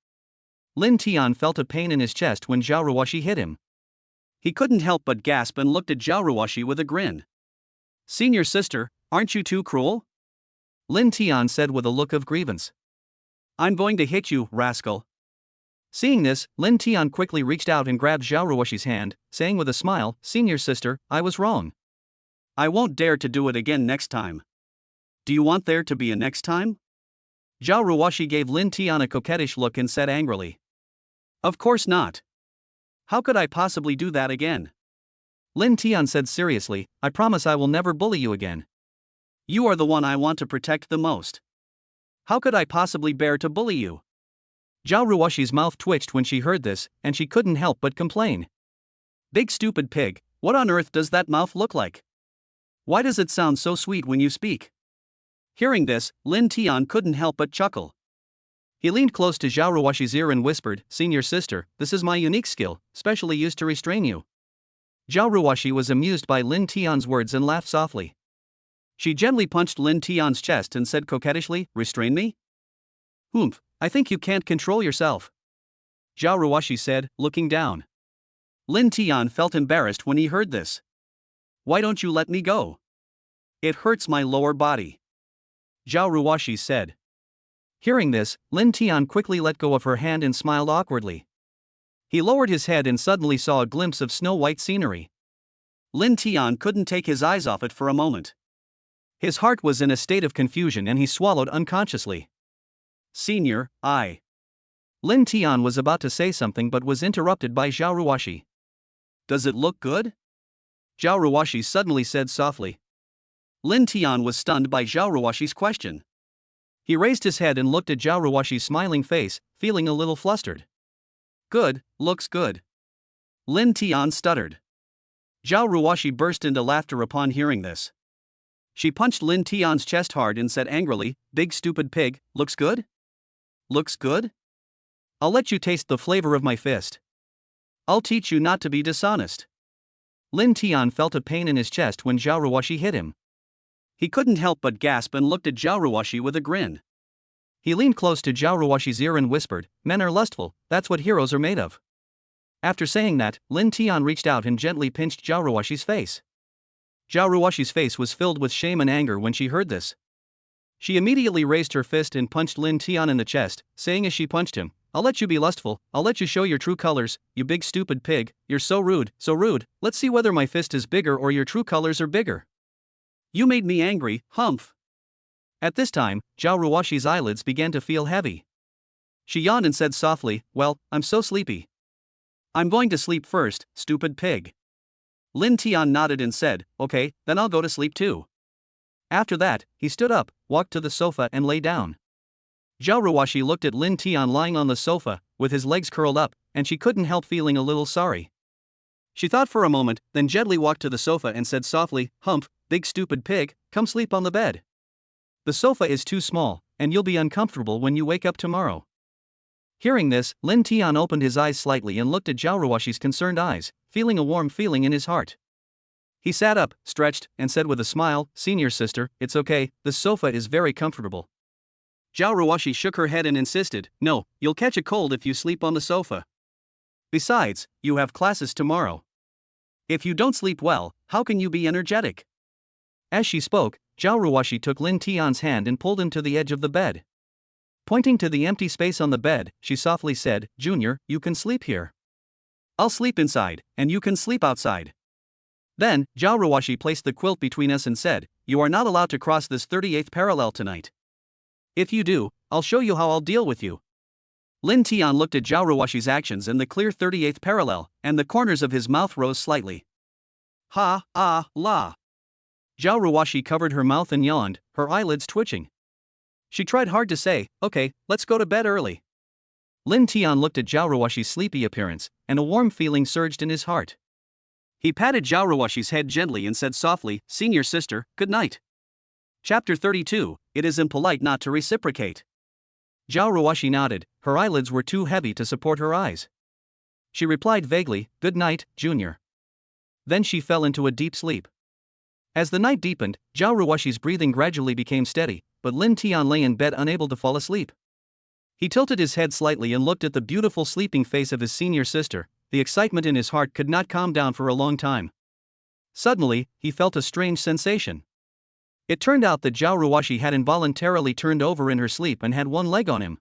Lin Tian felt a pain in his chest when Xiao Ruashi hit him. He couldn't help but gasp and looked at Xiao Ruashi with a grin. Senior sister, aren't you too cruel? Lin Tian said with a look of grievance. I'm going to hit you, rascal. Seeing this, Lin Tian quickly reached out and grabbed Xiao Ruashi's hand, saying with a smile, Senior sister, I was wrong. I won't dare to do it again next time. Do you want there to be a next time? Xiao Ruashi gave Lin Tian a coquettish look and said angrily. Of course not. How could I possibly do that again? Lin Tian said seriously, I promise I will never bully you again. You are the one I want to protect the most. How could I possibly bear to bully you? Xiao Ruashi's mouth twitched when she heard this, and she couldn't help but complain. Big stupid pig, what on earth does that mouth look like? Why does it sound so sweet when you speak? Hearing this, Lin Tian couldn't help but chuckle. He leaned close to Xiao Ruashi's ear and whispered, "Senior sister, this is my unique skill, specially used to restrain you." Xiao Ruashi was amused by Lin Tian's words and laughed softly. She gently punched Lin Tian's chest and said coquettishly, "Restrain me? Humph, I think you can't control yourself," Xiao Ruashi said, looking down. Lin Tian felt embarrassed when he heard this. "Why don't you let me go? It hurts my lower body," Xiao Ruashi said. Hearing this, Lin Tian quickly let go of her hand and smiled awkwardly. He lowered his head and suddenly saw a glimpse of snow-white scenery. Lin Tian couldn't take his eyes off it for a moment. His heart was in a state of confusion and he swallowed unconsciously. "Senior, I..." Lin Tian was about to say something but was interrupted by Xiao Ruashi. "Does it look good?" Xiao Ruashi suddenly said softly. Lin Tian was stunned by Xiao Ruashi's question. He raised his head and looked at Xiao Ruashi's smiling face, feeling a little flustered. "Good, looks good," Lin Tian stuttered. Xiao Ruashi burst into laughter upon hearing this. She punched Lin Tian's chest hard and said angrily, "Big stupid pig, looks good? Looks good? I'll let you taste the flavor of my fist. I'll teach you not to be dishonest." Lin Tian felt a pain in his chest when Xiao Ruashi hit him. He couldn't help but gasp and looked at Xiao Ruashi with a grin. He leaned close to Xiao Ruashi's ear and whispered, "Men are lustful, that's what heroes are made of." After saying that, Lin Tian reached out and gently pinched Xiao Ruashi's face. Xiao Ruashi's face was filled with shame and anger when she heard this. She immediately raised her fist and punched Lin Tian in the chest, saying as she punched him, "I'll let you be lustful, I'll let you show your true colors, you big stupid pig, you're so rude, let's see whether my fist is bigger or your true colors are bigger. You made me angry, humph." At this time, Xiao Ruashi's eyelids began to feel heavy. She yawned and said softly, "Well, I'm so sleepy. I'm going to sleep first, stupid pig." Lin Tian nodded and said, "Okay, then I'll go to sleep too." After that, he stood up, walked to the sofa and lay down. Xiao Ruashi looked at Lin Tian lying on the sofa, with his legs curled up, and she couldn't help feeling a little sorry. She thought for a moment, then gently walked to the sofa and said softly, "Humph, big stupid pig, come sleep on the bed. The sofa is too small, and you'll be uncomfortable when you wake up tomorrow." Hearing this, Lin Tian opened his eyes slightly and looked at Xiao Ruashi's concerned eyes, feeling a warm feeling in his heart. He sat up, stretched, and said with a smile, "Senior sister, it's okay, the sofa is very comfortable." Xiao Ruashi shook her head and insisted, "No, you'll catch a cold if you sleep on the sofa. Besides, you have classes tomorrow. If you don't sleep well, how can you be energetic?" As she spoke, Xiao Ruashi took Lin Tian's hand and pulled him to the edge of the bed. Pointing to the empty space on the bed, she softly said, "Junior, you can sleep here. I'll sleep inside, and you can sleep outside." Then, Xiao Ruashi placed the quilt between us and said, "You are not allowed to cross this 38th parallel tonight. If you do, I'll show you how I'll deal with you." Lin Tian looked at Xiao Ruashi's actions in the clear 38th parallel, and the corners of his mouth rose slightly. "Ha, ah, la." Xiao Ruashi covered her mouth and yawned, her eyelids twitching. She tried hard to say, "Okay, let's go to bed early." Lin Tian looked at Xiao Ruashi's sleepy appearance, and a warm feeling surged in his heart. He patted Xiao Ruashi's head gently and said softly, "Senior sister, good night." Chapter 32, It is impolite not to reciprocate. Xiao Ruashi nodded, her eyelids were too heavy to support her eyes. She replied vaguely, "Good night, Junior." Then she fell into a deep sleep. As the night deepened, Xiao Ruashi's breathing gradually became steady, but Lin Tian lay in bed unable to fall asleep. He tilted his head slightly and looked at the beautiful sleeping face of his senior sister. The excitement in his heart could not calm down for a long time. Suddenly, he felt a strange sensation. It turned out that Xiao Ruashi had involuntarily turned over in her sleep and had one leg on him.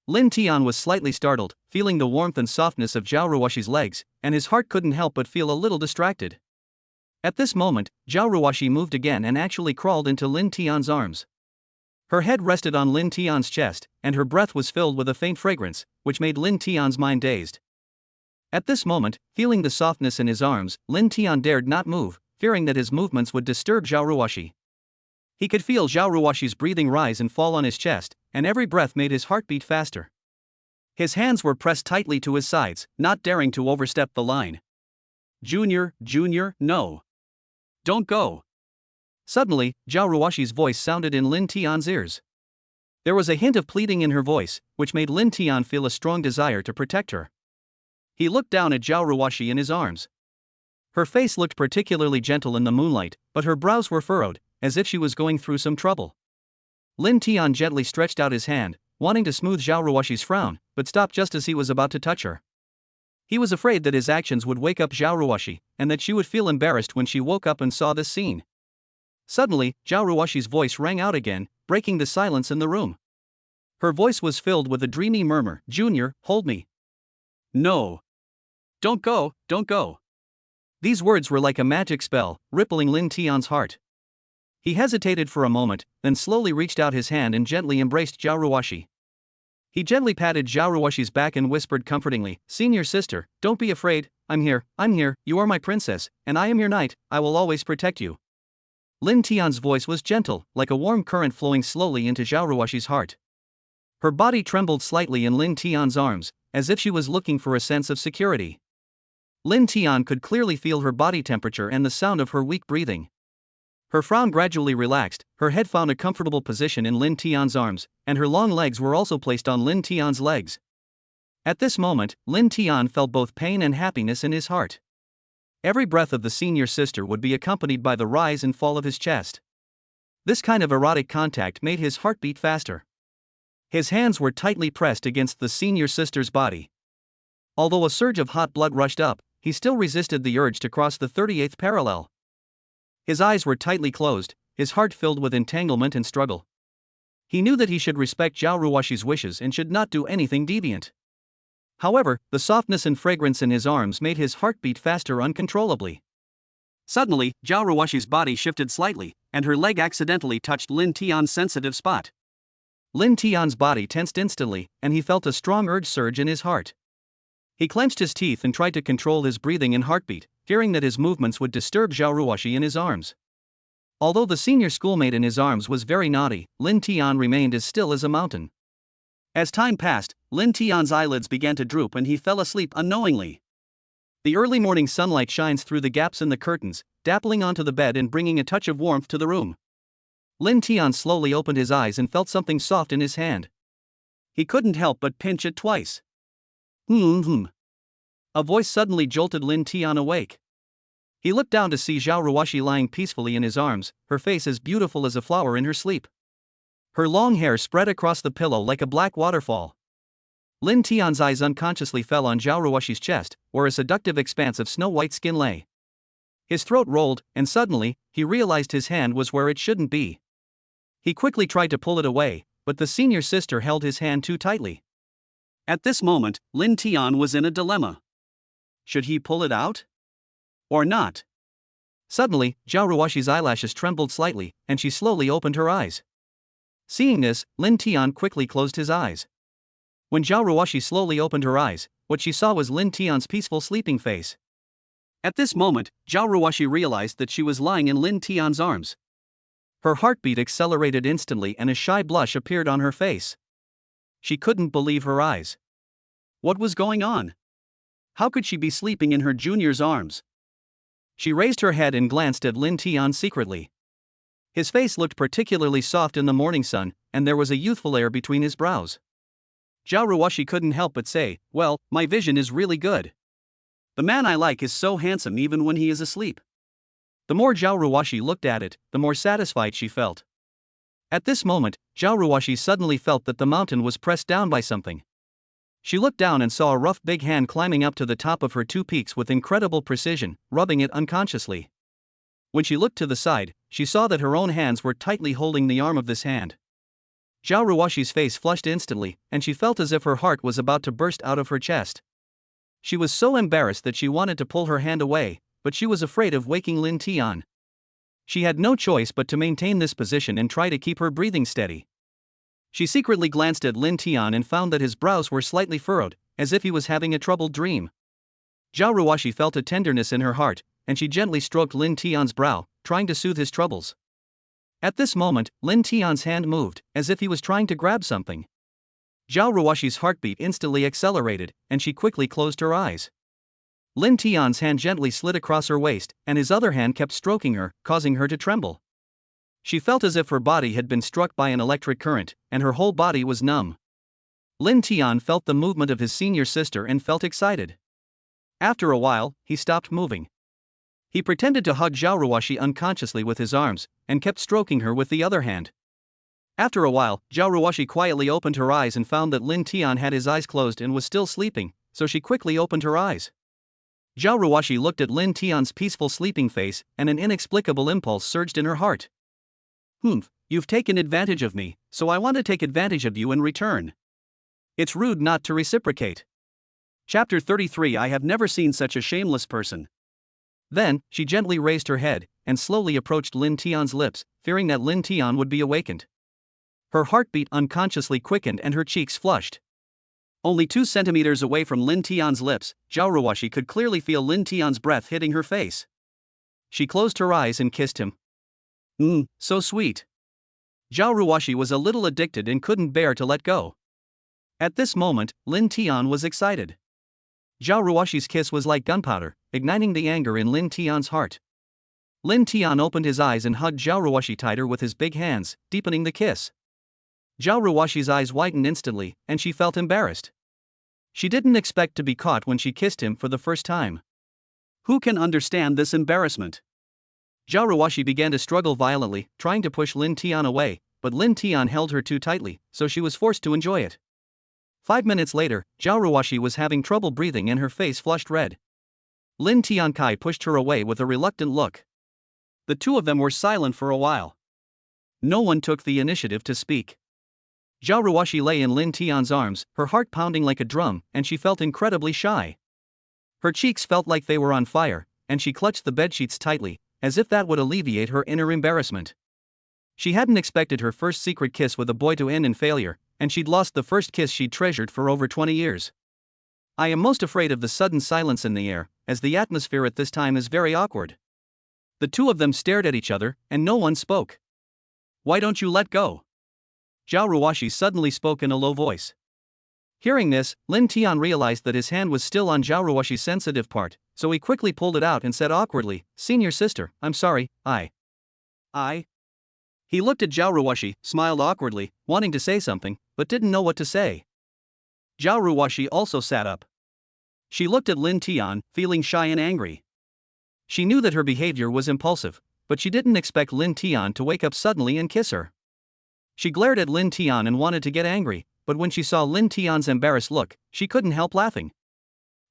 Lin Tian was slightly startled, feeling the warmth and softness of Xiao Ruashi's legs, and his heart couldn't help but feel a little distracted. At this moment, Xiao Ruashi moved again and actually crawled into Lin Tian's arms. Her head rested on Lin Tian's chest, and her breath was filled with a faint fragrance, which made Lin Tian's mind dazed. At this moment, feeling the softness in his arms, Lin Tian dared not move, fearing that his movements would disturb Xiao Ruashi. He could feel Xiao Ruashi's breathing rise and fall on his chest, and every breath made his heart beat faster. His hands were pressed tightly to his sides, not daring to overstep the line. Junior, no. Don't go. Suddenly, Xiao Ruashi's voice sounded in Lin Tian's ears. There was a hint of pleading in her voice, which made Lin Tian feel a strong desire to protect her. He looked down at Xiao Ruashi in his arms. Her face looked particularly gentle in the moonlight, but her brows were furrowed, as if she was going through some trouble. Lin Tian gently stretched out his hand, wanting to smooth Xiao Ruashi's frown, but stopped just as he was about to touch her. He was afraid that his actions would wake up Xiao Ruashi, and that she would feel embarrassed when she woke up and saw this scene. Suddenly, Xiao Ruashi's voice rang out again, breaking the silence in the room. Her voice was filled with a dreamy murmur. "Junior, hold me." "No. Don't go, don't go." These words were like a magic spell, rippling Lin Tian's heart. He hesitated for a moment, then slowly reached out his hand and gently embraced Xiao Ruashi. He gently patted Xiao Ruashi's back and whispered comfortingly, "Senior sister, don't be afraid, I'm here, you are my princess, and I am your knight, I will always protect you." Lin Tian's voice was gentle, like a warm current flowing slowly into Xiao Ruashi's heart. Her body trembled slightly in Lin Tian's arms, as if she was looking for a sense of security. Lin Tian could clearly feel her body temperature and the sound of her weak breathing. Her frown gradually relaxed, her head found a comfortable position in Lin Tian's arms, and her long legs were also placed on Lin Tian's legs. At this moment, Lin Tian felt both pain and happiness in his heart. Every breath of the senior sister would be accompanied by the rise and fall of his chest. This kind of erotic contact made his heart beat faster. His hands were tightly pressed against the senior sister's body. Although a surge of hot blood rushed up, he still resisted the urge to cross the 38th parallel. His eyes were tightly closed, his heart filled with entanglement and struggle. He knew that he should respect Xiao Ruashi's wishes and should not do anything deviant. However, the softness and fragrance in his arms made his heart beat faster uncontrollably. Suddenly, Xiao Ruashi's body shifted slightly, and her leg accidentally touched Lin Tian's sensitive spot. Lin Tian's body tensed instantly, and he felt a strong urge surge in his heart. He clenched his teeth and tried to control his breathing and heartbeat, fearing that his movements would disturb Xiao Ruashi in his arms. Although the senior schoolmate in his arms was very naughty, Lin Tian remained as still as a mountain. As time passed, Lin Tian's eyelids began to droop and he fell asleep unknowingly. The early morning sunlight shines through the gaps in the curtains, dappling onto the bed and bringing a touch of warmth to the room. Lin Tian slowly opened his eyes and felt something soft in his hand. He couldn't help but pinch it twice. A voice suddenly jolted Lin Tian awake. He looked down to see Xiao Ruashi lying peacefully in his arms, her face as beautiful as a flower in her sleep. Her long hair spread across the pillow like a black waterfall. Lin Tian's eyes unconsciously fell on Xiao Ruashi's chest, where a seductive expanse of snow-white skin lay. His throat rolled, and suddenly, he realized his hand was where it shouldn't be. He quickly tried to pull it away, but the senior sister held his hand too tightly. At this moment, Lin Tian was in a dilemma. Should he pull it out? Or not? Suddenly, Xiao Ruashi's eyelashes trembled slightly, and she slowly opened her eyes. Seeing this, Lin Tian quickly closed his eyes. When Xiao Ruashi slowly opened her eyes, what she saw was Lin Tian's peaceful sleeping face. At this moment, Xiao Ruashi realized that she was lying in Lin Tian's arms. Her heartbeat accelerated instantly and a shy blush appeared on her face. She couldn't believe her eyes. What was going on? How could she be sleeping in her junior's arms? She raised her head and glanced at Lin Tian secretly. His face looked particularly soft in the morning sun, and there was a youthful air between his brows. Xiao Ruashi couldn't help but say, "Well, my vision is really good. The man I like is so handsome even when he is asleep." The more Xiao Ruashi looked at it, the more satisfied she felt. At this moment, Xiao Ruashi suddenly felt that the mountain was pressed down by something. She looked down and saw a rough big hand climbing up to the top of her two peaks with incredible precision, rubbing it unconsciously. When she looked to the side, she saw that her own hands were tightly holding the arm of this hand. Xiao Ruashi's face flushed instantly, and she felt as if her heart was about to burst out of her chest. She was so embarrassed that she wanted to pull her hand away, but she was afraid of waking Lin Tian. She had no choice but to maintain this position and try to keep her breathing steady. She secretly glanced at Lin Tian and found that his brows were slightly furrowed, as if he was having a troubled dream. Xiao Ruashi felt a tenderness in her heart, and she gently stroked Lin Tian's brow, trying to soothe his troubles. At this moment, Lin Tian's hand moved, as if he was trying to grab something. Xiao Ruashi's heartbeat instantly accelerated, and she quickly closed her eyes. Lin Tian's hand gently slid across her waist, and his other hand kept stroking her, causing her to tremble. She felt as if her body had been struck by an electric current, and her whole body was numb. Lin Tian felt the movement of his senior sister and felt excited. After a while, he stopped moving. He pretended to hug Xiao Ruashi unconsciously with his arms, and kept stroking her with the other hand. After a while, Xiao Ruashi quietly opened her eyes and found that Lin Tian had his eyes closed and was still sleeping, so she quickly opened her eyes. Xiao Ruashi looked at Lin Tian's peaceful sleeping face, and an inexplicable impulse surged in her heart. You've taken advantage of me, so I want to take advantage of you in return. It's rude not to reciprocate. Chapter 33. I have never seen such a shameless person. Then, she gently raised her head, and slowly approached Lin Tian's lips, fearing that Lin Tian would be awakened. Her heartbeat unconsciously quickened and her cheeks flushed. Only 2 centimeters away from Lin Tian's lips, Xiao Ruashi could clearly feel Lin Tian's breath hitting her face. She closed her eyes and kissed him. So sweet. Xiao Ruashi was a little addicted and couldn't bear to let go. At this moment, Lin Tian was excited. Xiao Ruashi's kiss was like gunpowder, igniting the anger in Lin Tian's heart. Lin Tian opened his eyes and hugged Xiao Ruashi tighter with his big hands, deepening the kiss. Xiao Ruashi's eyes widened instantly, and she felt embarrassed. She didn't expect to be caught when she kissed him for the first time. Who can understand this embarrassment? Xiao Ruashi began to struggle violently, trying to push Lin Tian away, but Lin Tian held her too tightly, so she was forced to enjoy it. 5 minutes later, Xiao Ruashi was having trouble breathing and her face flushed red. Lin Tiankai pushed her away with a reluctant look. The two of them were silent for a while. No one took the initiative to speak. Xiao Ruashi lay in Lin Tian's arms, her heart pounding like a drum, and she felt incredibly shy. Her cheeks felt like they were on fire, and she clutched the bedsheets tightly, as if that would alleviate her inner embarrassment. She hadn't expected her first secret kiss with a boy to end in failure, and she'd lost the first kiss she'd treasured for over 20 years. I am most afraid of the sudden silence in the air, as the atmosphere at this time is very awkward. The two of them stared at each other, and no one spoke. Why don't you let go? Xiao Ruashi suddenly spoke in a low voice. Hearing this, Lin Tian realized that his hand was still on Xiao Ruashi's sensitive part, so he quickly pulled it out and said awkwardly, "Senior sister, I'm sorry, I. He looked at Xiao Ruashi, smiled awkwardly, wanting to say something, but didn't know what to say. Xiao Ruashi also sat up. She looked at Lin Tian, feeling shy and angry. She knew that her behavior was impulsive, but she didn't expect Lin Tian to wake up suddenly and kiss her. She glared at Lin Tian and wanted to get angry, but when she saw Lin Tian's embarrassed look, she couldn't help laughing.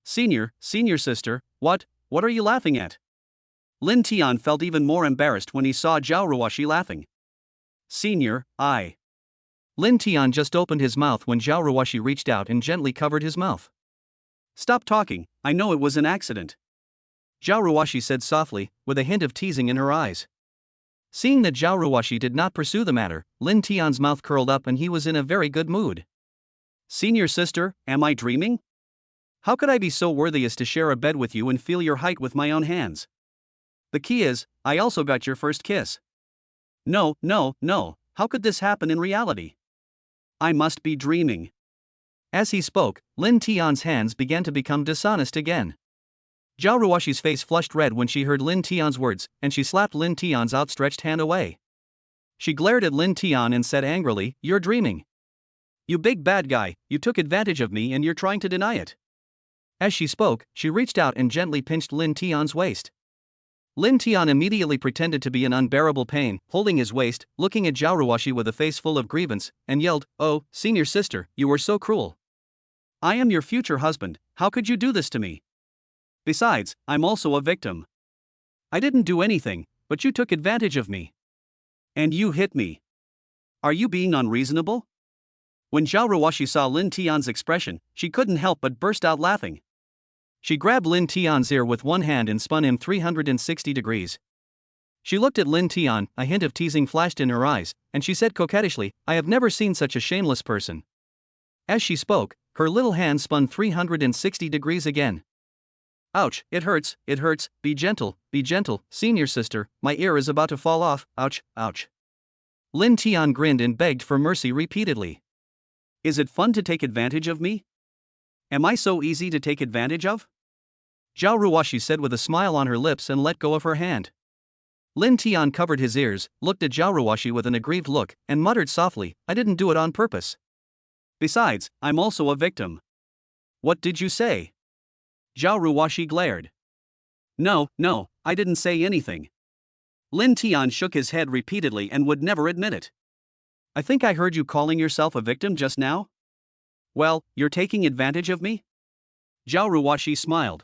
Senior sister, what are you laughing at? Lin Tian felt even more embarrassed when he saw Xiao Ruashi laughing. Senior, I. Lin Tian just opened his mouth when Xiao Ruashi reached out and gently covered his mouth. Stop talking, I know it was an accident. Xiao Ruashi said softly, with a hint of teasing in her eyes. Seeing that Xiao Ruashi did not pursue the matter, Lin Tian's mouth curled up and he was in a very good mood. Senior sister, am I dreaming? How could I be so worthy as to share a bed with you and feel your height with my own hands? The key is, I also got your first kiss. No, how could this happen in reality? I must be dreaming. As he spoke, Lin Tian's hands began to become dishonest again. Xiao Ruashi's face flushed red when she heard Lin Tian's words, and she slapped Lin Tian's outstretched hand away. She glared at Lin Tian and said angrily, "You're dreaming. You big bad guy, you took advantage of me and you're trying to deny it." As she spoke, she reached out and gently pinched Lin Tian's waist. Lin Tian immediately pretended to be in unbearable pain, holding his waist, looking at Xiao Ruashi with a face full of grievance, and yelled, "Oh, senior sister, you were so cruel. I am your future husband, how could you do this to me? Besides, I'm also a victim. I didn't do anything, but you took advantage of me. And you hit me. Are you being unreasonable?" When Xiao Ruashi saw Lin Tian's expression, she couldn't help but burst out laughing. She grabbed Lin Tian's ear with one hand and spun him 360 degrees. She looked at Lin Tian, a hint of teasing flashed in her eyes, and she said coquettishly, "I have never seen such a shameless person." As she spoke, her little hand spun 360 degrees again. "Ouch, it hurts, be gentle, senior sister, my ear is about to fall off, ouch. Lin Tian grinned and begged for mercy repeatedly. Is it fun to take advantage of me? Am I so easy to take advantage of? Xiao Ruashi said with a smile on her lips and let go of her hand. Lin Tian covered his ears, looked at Xiao Ruashi with an aggrieved look, and muttered softly, I didn't do it on purpose. Besides, I'm also a victim. What did you say? Xiao Ruashi glared. No, I didn't say anything. Lin Tian shook his head repeatedly and would never admit it. I think I heard you calling yourself a victim just now? Well, you're taking advantage of me? Xiao Ruashi smiled.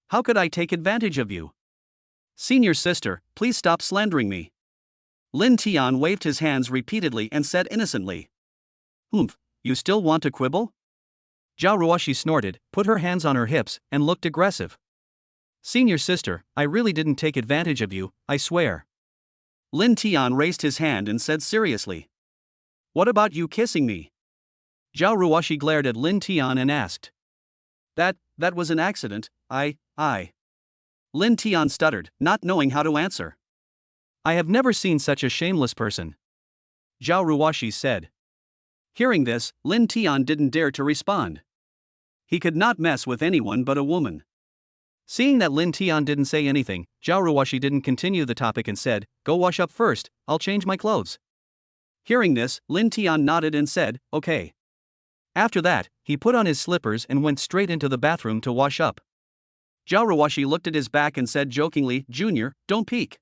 How could I take advantage of you? Senior sister, please stop slandering me. Lin Tian waved his hands repeatedly and said innocently. You still want to quibble? Xiao Ruashi snorted, put her hands on her hips, and looked aggressive. Senior sister, I really didn't take advantage of you, I swear. Lin Tian raised his hand and said seriously. What about you kissing me? Xiao Ruashi glared at Lin Tian and asked. That was an accident, I. Lin Tian stuttered, not knowing how to answer. I have never seen such a shameless person. Xiao Ruashi said. Hearing this, Lin Tian didn't dare to respond. He could not mess with anyone but a woman. Seeing that Lin Tian didn't say anything, Xiao Ruashi didn't continue the topic and said, Go wash up first, I'll change my clothes. Hearing this, Lin Tian nodded and said, Okay. After that, he put on his slippers and went straight into the bathroom to wash up. Xiao Ruashi looked at his back and said jokingly, Junior, don't peek.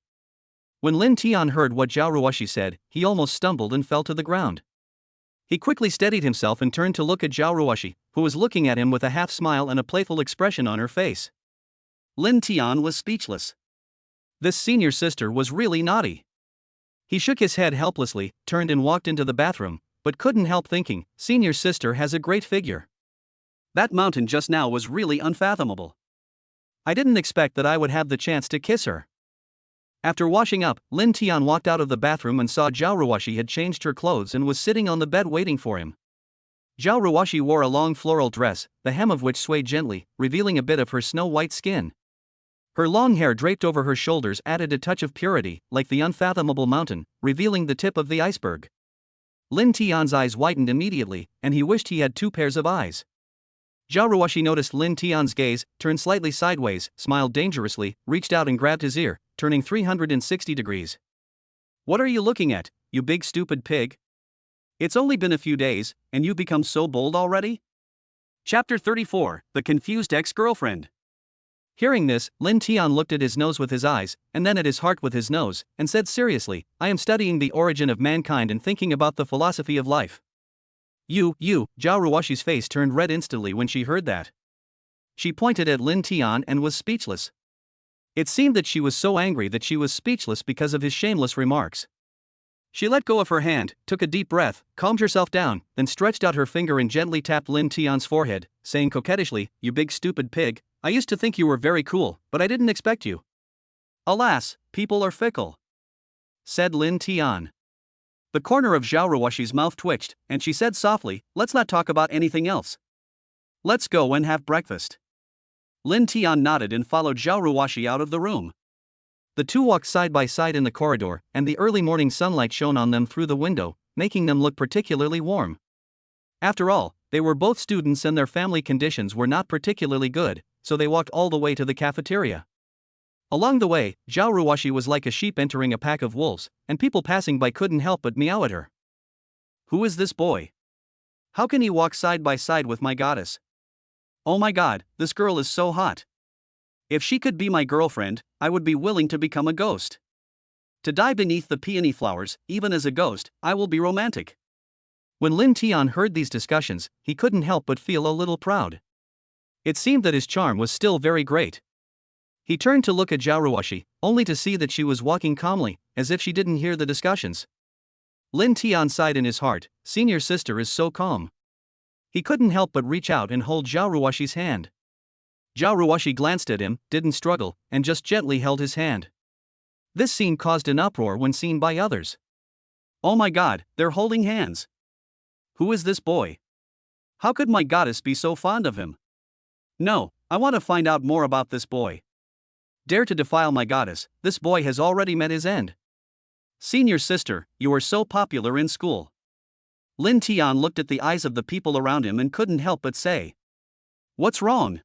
When Lin Tian heard what Xiao Ruashi said, he almost stumbled and fell to the ground. He quickly steadied himself and turned to look at Xiao Ruashi, who was looking at him with a half smile and a playful expression on her face. Lin Tian was speechless. This senior sister was really naughty. He shook his head helplessly, turned and walked into the bathroom, but couldn't help thinking, senior sister has a great figure. That mountain just now was really unfathomable. I didn't expect that I would have the chance to kiss her. After washing up, Lin Tian walked out of the bathroom and saw Xiao Ruashi had changed her clothes and was sitting on the bed waiting for him. Xiao Ruashi wore a long floral dress, the hem of which swayed gently, revealing a bit of her snow-white skin. Her long hair draped over her shoulders added a touch of purity, like the unfathomable mountain, revealing the tip of the iceberg. Lin Tian's eyes whitened immediately, and he wished he had two pairs of eyes. Xiao Ruashi noticed Lin Tian's gaze, turned slightly sideways, smiled dangerously, reached out and grabbed his ear, turning 360 degrees. What are you looking at, you big stupid pig? It's only been a few days, and you've become so bold already? Chapter 34, The Confused Ex-Girlfriend. Hearing this, Lin Tian looked at his nose with his eyes, and then at his heart with his nose, and said seriously, I am studying the origin of mankind and thinking about the philosophy of life. You, Xiao Ruashi's face turned red instantly when she heard that. She pointed at Lin Tian and was speechless. It seemed that she was so angry that she was speechless because of his shameless remarks. She let go of her hand, took a deep breath, calmed herself down, then stretched out her finger and gently tapped Lin Tian's forehead, saying coquettishly, You big stupid pig, I used to think you were very cool, but I didn't expect you. Alas, people are fickle, said Lin Tian. The corner of Xiao Ruashi's mouth twitched, and she said softly, Let's not talk about anything else. Let's go and have breakfast. Lin Tian nodded and followed Xiao Ruashi out of the room. The two walked side by side in the corridor, and the early morning sunlight shone on them through the window, making them look particularly warm. After all, they were both students and their family conditions were not particularly good, so they walked all the way to the cafeteria. Along the way, Xiao Ruashi was like a sheep entering a pack of wolves, and people passing by couldn't help but meow at her. Who is this boy? How can he walk side by side with my goddess? Oh my god, this girl is so hot. If she could be my girlfriend, I would be willing to become a ghost. To die beneath the peony flowers, even as a ghost, I will be romantic. When Lin Tian heard these discussions, he couldn't help but feel a little proud. It seemed that his charm was still very great. He turned to look at Xiao Ruashi, only to see that she was walking calmly, as if she didn't hear the discussions. Lin Tian sighed in his heart, Senior sister is so calm. He couldn't help but reach out and hold Xiao Ruashi's hand. Xiao Ruashi glanced at him, didn't struggle, and just gently held his hand. This scene caused an uproar when seen by others. Oh my god, they're holding hands. Who is this boy? How could my goddess be so fond of him? No, I want to find out more about this boy. Dare to defile my goddess, this boy has already met his end. Senior sister, you are so popular in school. Lin Tian looked at the eyes of the people around him and couldn't help but say. What's wrong?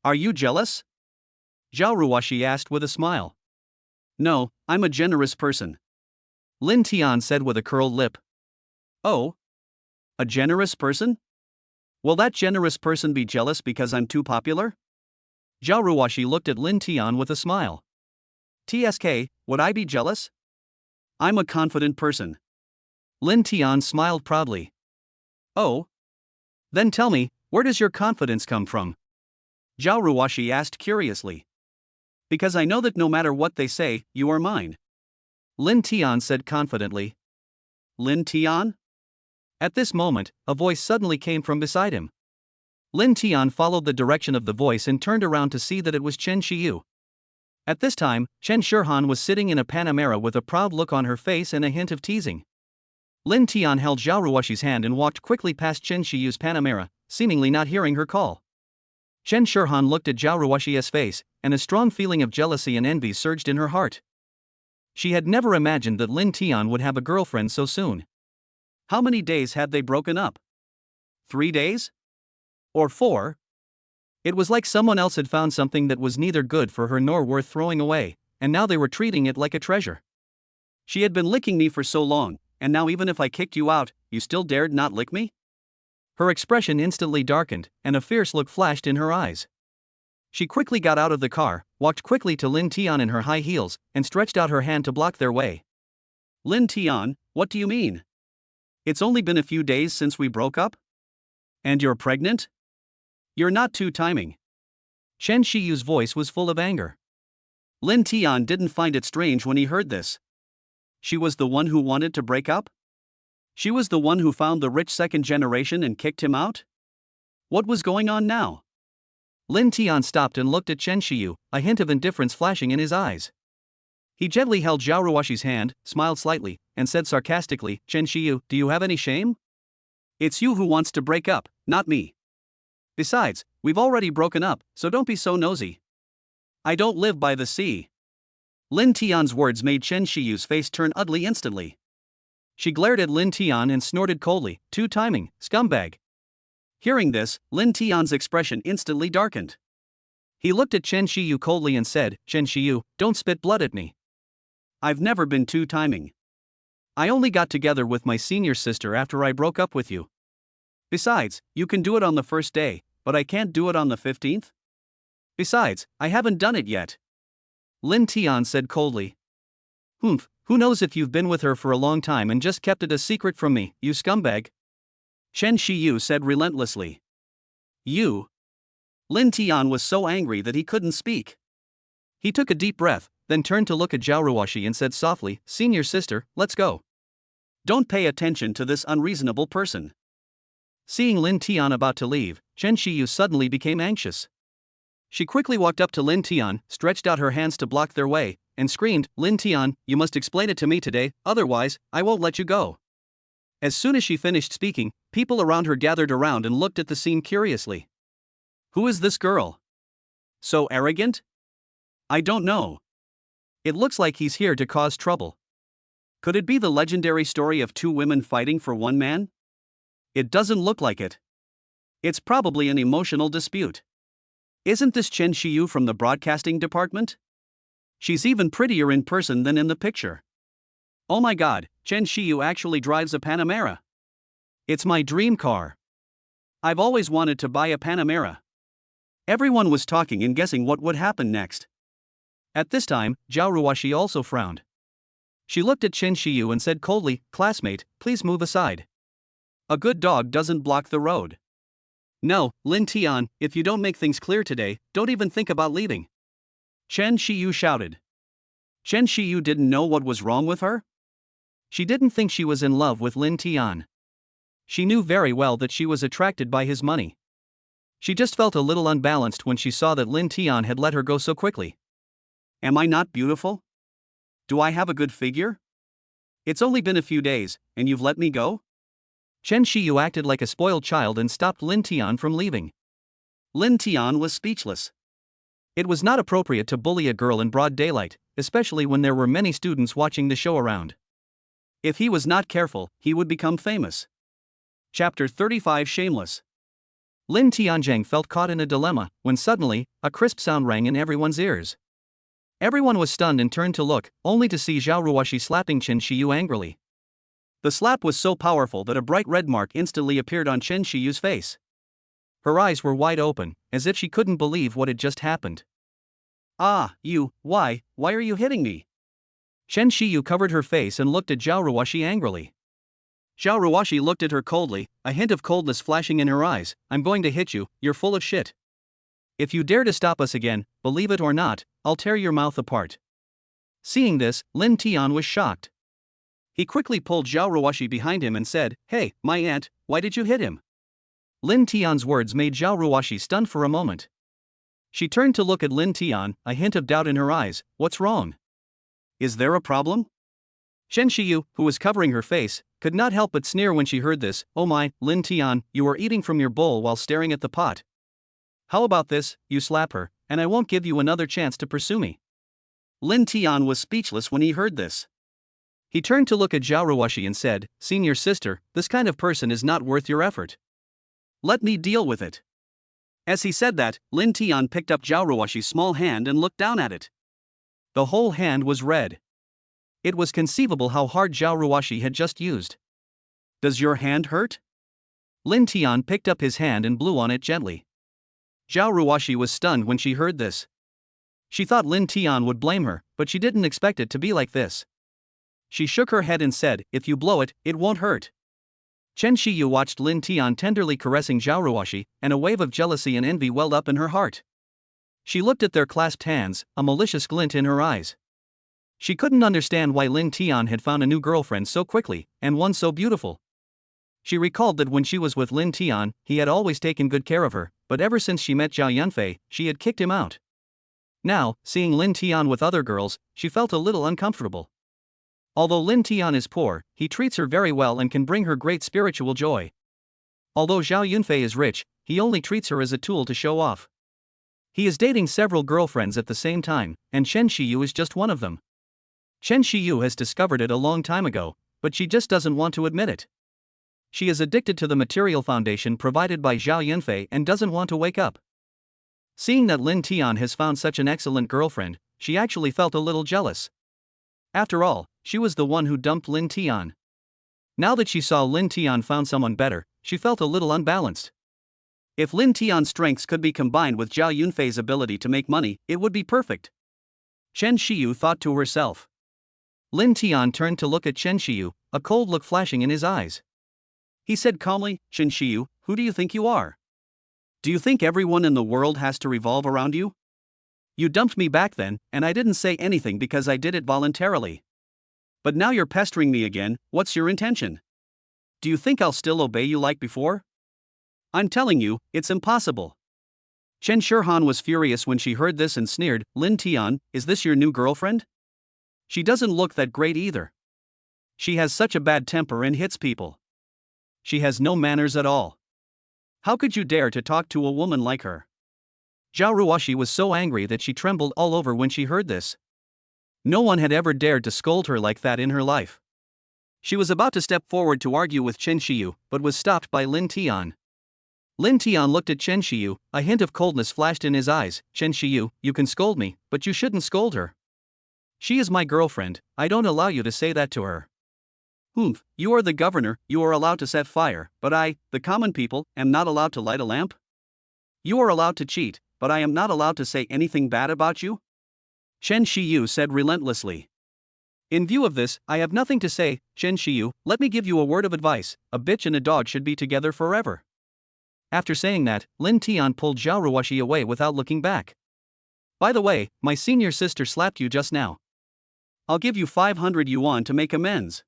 Are you jealous? Xiao Ruashi asked with a smile. No, I'm a generous person, Lin Tian said with a curled lip. Oh? A generous person? Will that generous person be jealous because I'm too popular? Xiao Ruashi looked at Lin Tian with a smile. TSK, would I be jealous? I'm a confident person. Lin Tian smiled proudly. Oh? Then tell me, where does your confidence come from? Xiao Ruashi asked curiously. Because I know that no matter what they say, you are mine, Lin Tian said confidently. Lin Tian? At this moment, a voice suddenly came from beside him. Lin Tian followed the direction of the voice and turned around to see that it was Chen Xiyu. At this time, Chen Shirhan was sitting in a Panamera with a proud look on her face and a hint of teasing. Lin Tian held Xiao Ruashi's hand and walked quickly past Chen Xiyu's Panamera, seemingly not hearing her call. Chen Shirhan looked at Xiao Ruashi's face, and a strong feeling of jealousy and envy surged in her heart. She had never imagined that Lin Tian would have a girlfriend so soon. How many days had they broken up? 3 days? Or 4? It was like someone else had found something that was neither good for her nor worth throwing away, and now they were treating it like a treasure. She had been licking me for so long, and now even if I kicked you out, you still dared not lick me? Her expression instantly darkened, and a fierce look flashed in her eyes. She quickly got out of the car, walked quickly to Lin Tian in her high heels, and stretched out her hand to block their way. Lin Tian, what do you mean? It's only been a few days since we broke up? And you're pregnant? You're not two-timing. Chen Shiyu's voice was full of anger. Lin Tian didn't find it strange when he heard this. She was the one who wanted to break up? She was the one who found the rich second generation and kicked him out? What was going on now? Lin Tian stopped and looked at Chen Xiyu, a hint of indifference flashing in his eyes. He gently held Xiao Ruashi's hand, smiled slightly, and said sarcastically, Chen Xiyu, do you have any shame? It's you who wants to break up, not me. Besides, we've already broken up, so don't be so nosy. I don't live by the sea. Lin Tian's words made Chen Xiyu's face turn ugly instantly. She glared at Lin Tian and snorted coldly, two-timing, scumbag. Hearing this, Lin Tian's expression instantly darkened. He looked at Chen Xiyu coldly and said, Chen Xiyu, don't spit blood at me. I've never been two-timing. I only got together with my senior sister after I broke up with you. Besides, you can do it on the first day, but I can't do it on the 15th? Besides, I haven't done it yet. Lin Tian said coldly. Humph, who knows if you've been with her for a long time and just kept it a secret from me, you scumbag? Chen Xiyu said relentlessly. You? Lin Tian was so angry that he couldn't speak. He took a deep breath, then turned to look at Xiao Ruashi and said softly, Senior sister, let's go. Don't pay attention to this unreasonable person. Seeing Lin Tian about to leave, Chen Xiyu suddenly became anxious. She quickly walked up to Lin Tian, stretched out her hands to block their way, and screamed, Lin Tian, you must explain it to me today, otherwise, I won't let you go. As soon as she finished speaking, people around her gathered around and looked at the scene curiously. Who is this girl? So arrogant? I don't know. It looks like he's here to cause trouble. Could it be the legendary story of 2 women fighting for 1 man? It doesn't look like it. It's probably an emotional dispute. Isn't this Chen Xiyu from the broadcasting department? She's even prettier in person than in the picture. Oh my god, Chen Xiyu actually drives a Panamera. It's my dream car. I've always wanted to buy a Panamera. Everyone was talking and guessing what would happen next. At this time, Xiao Ruashi also frowned. She looked at Chen Xiyu and said coldly, Classmate, please move aside. A good dog doesn't block the road. No, Lin Tian, if you don't make things clear today, don't even think about leaving. Chen Xiyu shouted. Chen Xiyu didn't know what was wrong with her? She didn't think she was in love with Lin Tian. She knew very well that she was attracted by his money. She just felt a little unbalanced when she saw that Lin Tian had let her go so quickly. Am I not beautiful? Do I have a good figure? It's only been a few days, and you've let me go? Chen Xiyu acted like a spoiled child and stopped Lin Tian from leaving. Lin Tian was speechless. It was not appropriate to bully a girl in broad daylight, especially when there were many students watching the show around. If he was not careful, he would become famous. Chapter 35 Shameless. Lin Tianzhang felt caught in a dilemma when suddenly, a crisp sound rang in everyone's ears. Everyone was stunned and turned to look, only to see Xiao Ruashi slapping Chen Shiyu angrily. The slap was so powerful that a bright red mark instantly appeared on Chen Shiyu's face. Her eyes were wide open, as if she couldn't believe what had just happened. "Ah, why are you hitting me?" Chen Shiyu covered her face and looked at Xiao Ruashi angrily. Xiao Ruashi looked at her coldly, a hint of coldness flashing in her eyes. "I'm going to hit you, you're full of shit. If you dare to stop us again, believe it or not, I'll tear your mouth apart." Seeing this, Lin Tian was shocked. He quickly pulled Xiao Ruashi behind him and said, "Hey, my aunt, why did you hit him?" Lin Tian's words made Xiao Ruashi stunned for a moment. She turned to look at Lin Tian, a hint of doubt in her eyes. "What's wrong? Is there a problem?" Chen Shiyu, who was covering her face, could not help but sneer when she heard this. "Oh my, Lin Tian, you are eating from your bowl while staring at the pot. How about this, you slap her, and I won't give you another chance to pursue me." Lin Tian was speechless when he heard this. He turned to look at Xiao Ruashi and said, "Senior sister, this kind of person is not worth your effort. Let me deal with it." As he said that, Lin Tian picked up Xiao Ruashi's small hand and looked down at it. The whole hand was red. It was conceivable how hard Xiao Ruashi had just used. "Does your hand hurt?" Lin Tian picked up his hand and blew on it gently. Xiao Ruashi was stunned when she heard this. She thought Lin Tian would blame her, but she didn't expect it to be like this. She shook her head and said, "If you blow it, it won't hurt." Chen Shiyu watched Lin Tian tenderly caressing Xiao Ruashi, and a wave of jealousy and envy welled up in her heart. She looked at their clasped hands, a malicious glint in her eyes. She couldn't understand why Lin Tian had found a new girlfriend so quickly, and one so beautiful. She recalled that when she was with Lin Tian, he had always taken good care of her, but ever since she met Zhao Yunfei, she had kicked him out. Now, seeing Lin Tian with other girls, she felt a little uncomfortable. Although Lin Tian is poor, he treats her very well and can bring her great spiritual joy. Although Zhao Yunfei is rich, he only treats her as a tool to show off. He is dating several girlfriends at the same time, and Chen Shiyu is just one of them. Chen Shiyu has discovered it a long time ago, but she just doesn't want to admit it. She is addicted to the material foundation provided by Zhao Yunfei and doesn't want to wake up. Seeing that Lin Tian has found such an excellent girlfriend, she actually felt a little jealous. After all, she was the one who dumped Lin Tian. Now that she saw Lin Tian found someone better, she felt a little unbalanced. If Lin Tian's strengths could be combined with Zhao Yunfei's ability to make money, it would be perfect. Chen Shiyu thought to herself. Lin Tian turned to look at Chen Shiyu, a cold look flashing in his eyes. He said calmly, "Chen Shiyu, who do you think you are? Do you think everyone in the world has to revolve around you? You dumped me back then, and I didn't say anything because I did it voluntarily. But now you're pestering me again. What's your intention? Do you think I'll still obey you like before? I'm telling you, it's impossible." Chen Shirhan was furious when she heard this and sneered, "Lin Tian, is this your new girlfriend? She doesn't look that great either. She has such a bad temper and hits people. She has no manners at all. How could you dare to talk to a woman like her?" Xiao Ruashi was so angry that she trembled all over when she heard this. No one had ever dared to scold her like that in her life. She was about to step forward to argue with Chen Shiyu, but was stopped by Lin Tian. Lin Tian looked at Chen Shiyu, a hint of coldness flashed in his eyes. "Chen Shiyu, you can scold me, but you shouldn't scold her. She is my girlfriend, I don't allow you to say that to her. Humph, you are the governor, you are allowed to set fire, but I, the common people, am not allowed to light a lamp? You are allowed to cheat, but I am not allowed to say anything bad about you?" Chen Shiyu said relentlessly. "In view of this, I have nothing to say. Chen Shiyu, let me give you a word of advice, a bitch and a dog should be together forever." After saying that, Lin Tian pulled Xiao Ruashi away without looking back. "By the way, my senior sister slapped you just now. I'll give you 500 yuan to make amends."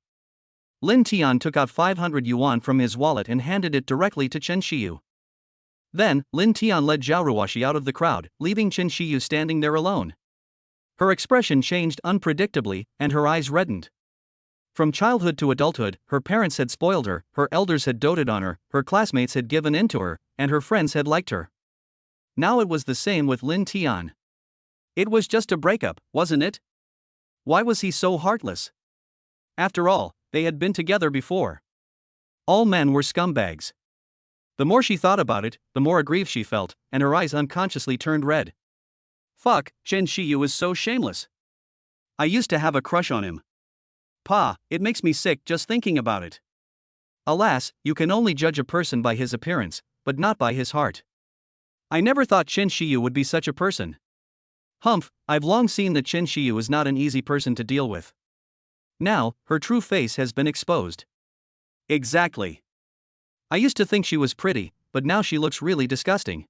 Lin Tian took out 500 yuan from his wallet and handed it directly to Chen Shiyu. Then, Lin Tian led Xiao Ruashi out of the crowd, leaving Chen Shiyu standing there alone. Her expression changed unpredictably, and her eyes reddened. From childhood to adulthood, her parents had spoiled her, her elders had doted on her classmates had given in to her, and her friends had liked her. Now it was the same with Lin Tian. It was just a breakup, wasn't it? Why was he so heartless? After all, they had been together before. All men were scumbags. The more she thought about it, the more aggrieved she felt, and her eyes unconsciously turned red. Fuck, Chen Shiyu is so shameless. I used to have a crush on him. Pa, it makes me sick just thinking about it. Alas, you can only judge a person by his appearance, but not by his heart. I never thought Chen Shiyu would be such a person. Humph, I've long seen that Chen Shiyu is not an easy person to deal with. Now, her true face has been exposed. Exactly. I used to think she was pretty, but now she looks really disgusting.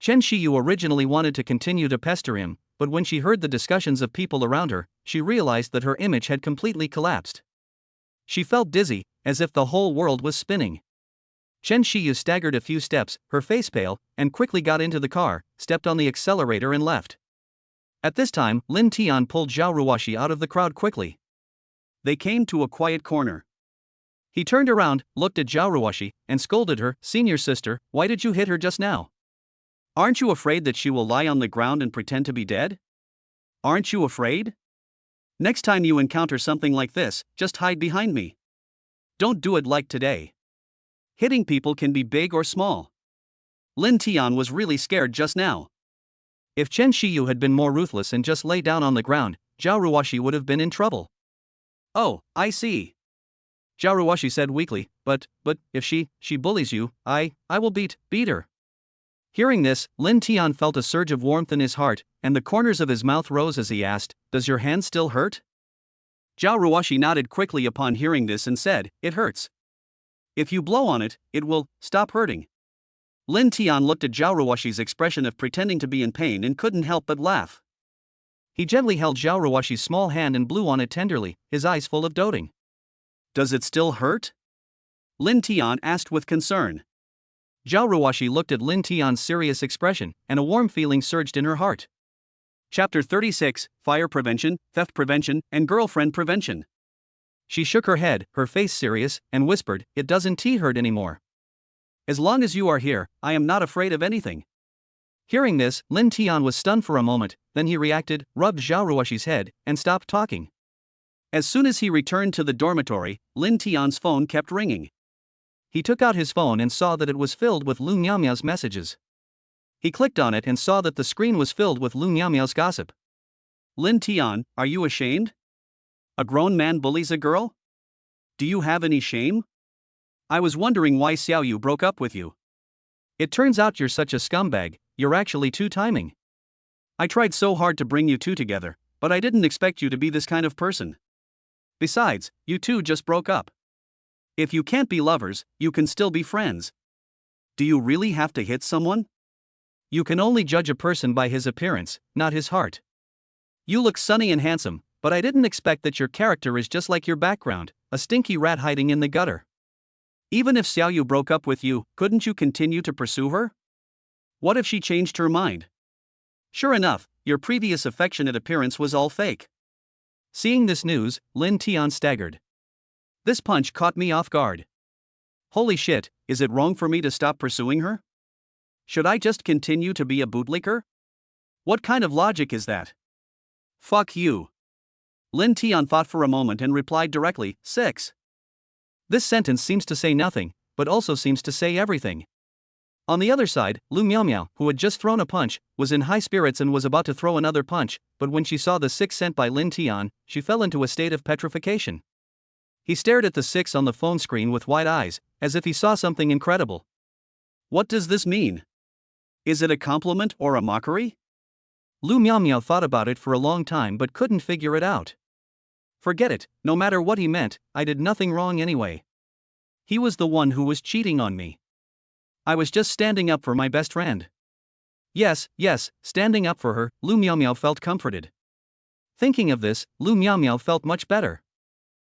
Chen Shiyu originally wanted to continue to pester him, but when she heard the discussions of people around her, she realized that her image had completely collapsed. She felt dizzy, as if the whole world was spinning. Chen Shiyu staggered a few steps, her face pale, and quickly got into the car, stepped on the accelerator and left. At this time, Lin Tian pulled Xiao Ruashi out of the crowd quickly. They came to a quiet corner. He turned around, looked at Xiao Ruashi, and scolded her, "Senior sister, why did you hit her just now? Aren't you afraid that she will lie on the ground and pretend to be dead? Aren't you afraid? Next time you encounter something like this, just hide behind me. Don't do it like today. Hitting people can be big or small." Lin Tian was really scared just now. If Chen Shiyu had been more ruthless and just lay down on the ground, Xiao Ruashi would have been in trouble. "Oh, I see." Xiao Ruashi said weakly, but if she bullies you, I will beat her. Hearing this, Lin Tian felt a surge of warmth in his heart, and the corners of his mouth rose as he asked, "Does your hand still hurt?" Xiao Ruashi nodded quickly upon hearing this and said, "It hurts. If you blow on it, it will stop hurting." Lin Tian looked at Xiao Ruashi's expression of pretending to be in pain and couldn't help but laugh. He gently held Xiao Ruashi's small hand and blew on it tenderly, his eyes full of doting. "Does it still hurt?" Lin Tian asked with concern. Xiao Ruashi looked at Lin Tian's serious expression, and a warm feeling surged in her heart. Chapter 36, Fire Prevention, Theft Prevention, and Girlfriend Prevention. She shook her head, her face serious, and whispered, "It doesn't hurt anymore. As long as you are here, I am not afraid of anything." Hearing this, Lin Tian was stunned for a moment, then he reacted, rubbed Xiao Ruashi's head, and stopped talking. As soon as he returned to the dormitory, Lin Tian's phone kept ringing. He took out his phone and saw that it was filled with Lu Miaomiao's messages. He clicked on it and saw that the screen was filled with Lu Miaomiao's gossip. "Lin Tian, are you ashamed? A grown man bullies a girl? Do you have any shame? I was wondering why Xiao Yu broke up with you. It turns out you're such a scumbag, you're actually two-timing. I tried so hard to bring you two together, but I didn't expect you to be this kind of person. Besides, you two just broke up. If you can't be lovers, you can still be friends. Do you really have to hit someone? You can only judge a person by his appearance, not his heart. You look sunny and handsome, but I didn't expect that your character is just like your background, a stinky rat hiding in the gutter. Even if Xiao Yu broke up with you, couldn't you continue to pursue her? What if she changed her mind? Sure enough, your previous affectionate appearance was all fake." Seeing this news, Lin Tian staggered. This punch caught me off guard. Holy shit, is it wrong for me to stop pursuing her? Should I just continue to be a bootlicker? What kind of logic is that? Fuck you. Lin Tian thought for a moment and replied directly, 6. This sentence seems to say nothing, but also seems to say everything. On the other side, Lu Miaomiao, who had just thrown a punch, was in high spirits and was about to throw another punch, but when she saw the 6 sent by Lin Tian, she fell into a state of petrification. He stared at the 6 on the phone screen with wide eyes, as if he saw something incredible. What does this mean? Is it a compliment or a mockery? Lu Miaomiao thought about it for a long time but couldn't figure it out. Forget it, no matter what he meant, I did nothing wrong anyway. He was the one who was cheating on me. I was just standing up for my best friend. Yes, standing up for her, Lu Miaomiao felt comforted. Thinking of this, Lu Miaomiao felt much better.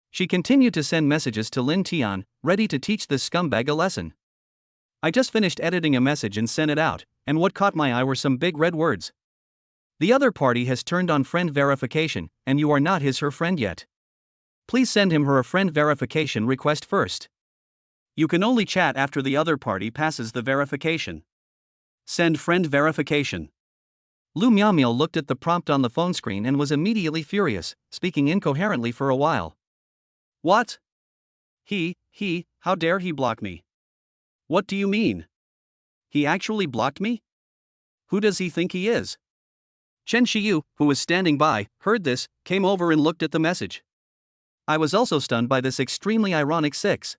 She continued to send messages to Lin Tian, ready to teach this scumbag a lesson. I just finished editing a message and sent it out, and what caught my eye were some big red words. The other party has turned on friend verification, and you are not her friend yet. Please send him her a friend verification request first. You can only chat after the other party passes the verification. Send friend verification. Lu Miaomiao looked at the prompt on the phone screen and was immediately furious, speaking incoherently for a while. What? How dare he block me? What do you mean? He actually blocked me? Who does he think he is? Chen Shiyu, who was standing by, heard this, came over and looked at the message. I was also stunned by this extremely ironic 6.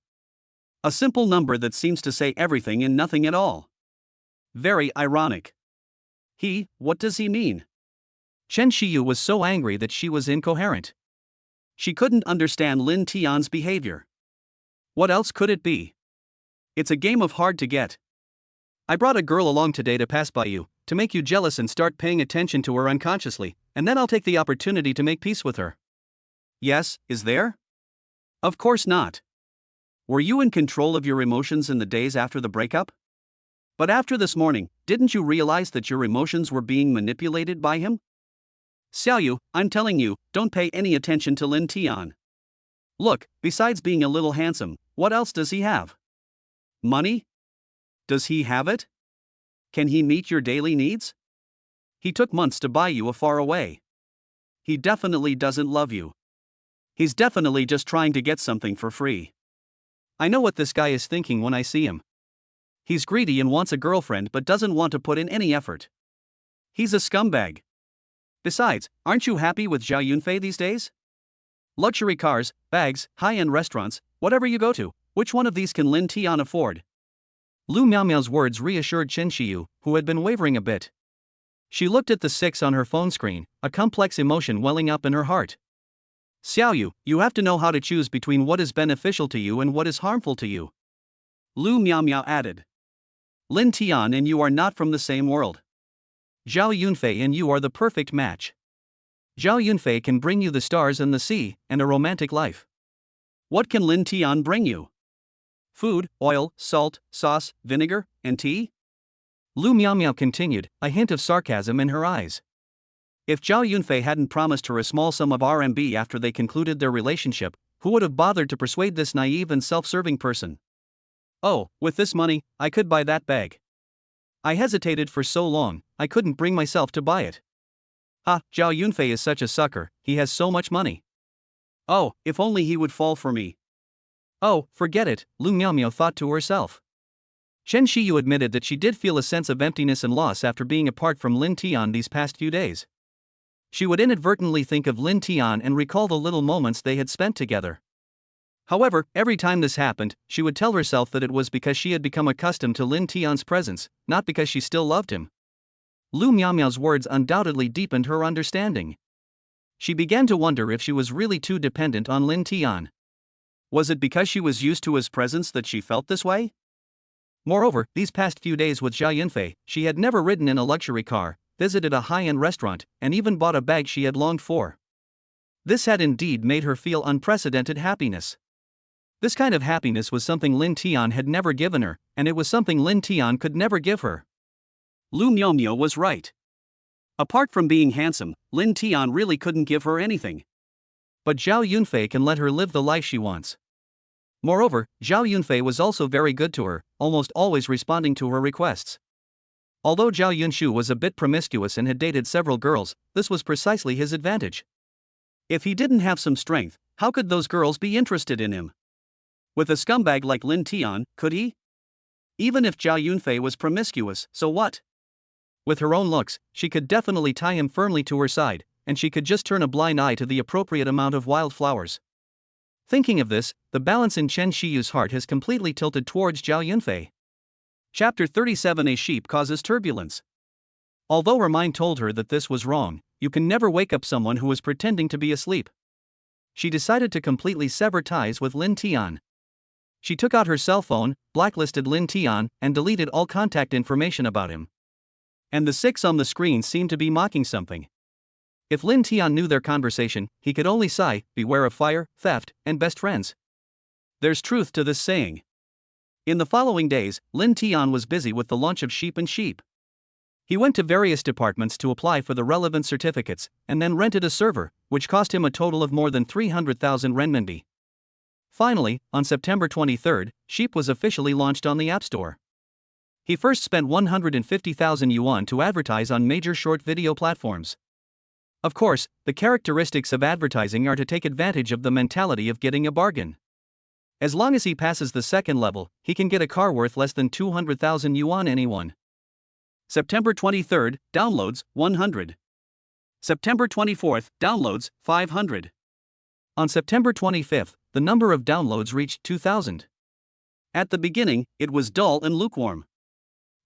A simple number that seems to say everything and nothing at all. Very ironic. What does he mean? Chen Shiyu was so angry that she was incoherent. She couldn't understand Lin Tian's behavior. What else could it be? It's a game of hard to get. I brought a girl along today to pass by you, to make you jealous and start paying attention to her unconsciously, and then I'll take the opportunity to make peace with her. Yes, is there? Of course not. Were you in control of your emotions in the days after the breakup? But after this morning, didn't you realize that your emotions were being manipulated by him? Xiaoyu, I'm telling you, don't pay any attention to Lin Tian. Look, besides being a little handsome, what else does he have? Money? Does he have it? Can he meet your daily needs? He took months to buy you a far away. He definitely doesn't love you. He's definitely just trying to get something for free. I know what this guy is thinking when I see him. He's greedy and wants a girlfriend but doesn't want to put in any effort. He's a scumbag. Besides, aren't you happy with Zhao Yunfei these days? Luxury cars, bags, high-end restaurants, whatever you go to, which one of these can Lin Tian afford? Lu Miaomiao's words reassured Chen Shiyu, who had been wavering a bit. She looked at the 6 on her phone screen, a complex emotion welling up in her heart. Xiaoyu, you have to know how to choose between what is beneficial to you and what is harmful to you. Lu Miaomiao added. Lin Tian and you are not from the same world. Zhao Yunfei and you are the perfect match. Zhao Yunfei can bring you the stars and the sea, and a romantic life. What can Lin Tian bring you? Food, oil, salt, sauce, vinegar, and tea? Lu Miaomiao continued, a hint of sarcasm in her eyes. If Zhao Yunfei hadn't promised her a small sum of RMB after they concluded their relationship, who would have bothered to persuade this naive and self-serving person? Oh, with this money, I could buy that bag. I hesitated for so long, I couldn't bring myself to buy it. Zhao Yunfei is such a sucker, he has so much money. Oh, if only he would fall for me. Oh, forget it, Lu Miaomiao thought to herself. Chen Shiyu admitted that she did feel a sense of emptiness and loss after being apart from Lin Tian these past few days. She would inadvertently think of Lin Tian and recall the little moments they had spent together. However, every time this happened, she would tell herself that it was because she had become accustomed to Lin Tian's presence, not because she still loved him. Lu Miaomiao's words undoubtedly deepened her understanding. She began to wonder if she was really too dependent on Lin Tian. Was it because she was used to his presence that she felt this way? Moreover, these past few days with Zhao Yunfei, she had never ridden in a luxury car, visited a high-end restaurant, and even bought a bag she had longed for. This had indeed made her feel unprecedented happiness. This kind of happiness was something Lin Tian had never given her, and it was something Lin Tian could never give her. Lu Miaomiao was right. Apart from being handsome, Lin Tian really couldn't give her anything. But Zhao Yunfei can let her live the life she wants. Moreover, Zhao Yunfei was also very good to her, almost always responding to her requests. Although Zhao Yunshu was a bit promiscuous and had dated several girls, this was precisely his advantage. If he didn't have some strength, how could those girls be interested in him? With a scumbag like Lin Tian, could he? Even if Zhao Yunfei was promiscuous, so what? With her own looks, she could definitely tie him firmly to her side, and she could just turn a blind eye to the appropriate amount of wildflowers. Thinking of this, the balance in Chen Shiyu's heart has completely tilted towards Zhao Yunfei. Chapter 37. A sheep causes turbulence. Although her mind told her that this was wrong, you can never wake up someone who is pretending to be asleep. She decided to completely sever ties with Lin Tian. She took out her cell phone, blacklisted Lin Tian, and deleted all contact information about him. And the 6 on the screen seemed to be mocking something. If Lin Tian knew their conversation, he could only sigh, beware of fire, theft, and best friends. There's truth to this saying. In the following days, Lin Tian was busy with the launch of Sheep and Sheep. He went to various departments to apply for the relevant certificates, and then rented a server, which cost him a total of more than 300,000 renminbi. Finally, on September 23, Sheep was officially launched on the App Store. He first spent 150,000 yuan to advertise on major short video platforms. Of course, the characteristics of advertising are to take advantage of the mentality of getting a bargain. As long as he passes the second level, he can get a car worth less than 200,000 yuan anyone. September 23, downloads, 100. September 24th, downloads 500. On September 25th, the number of downloads reached 2,000. At the beginning, it was dull and lukewarm.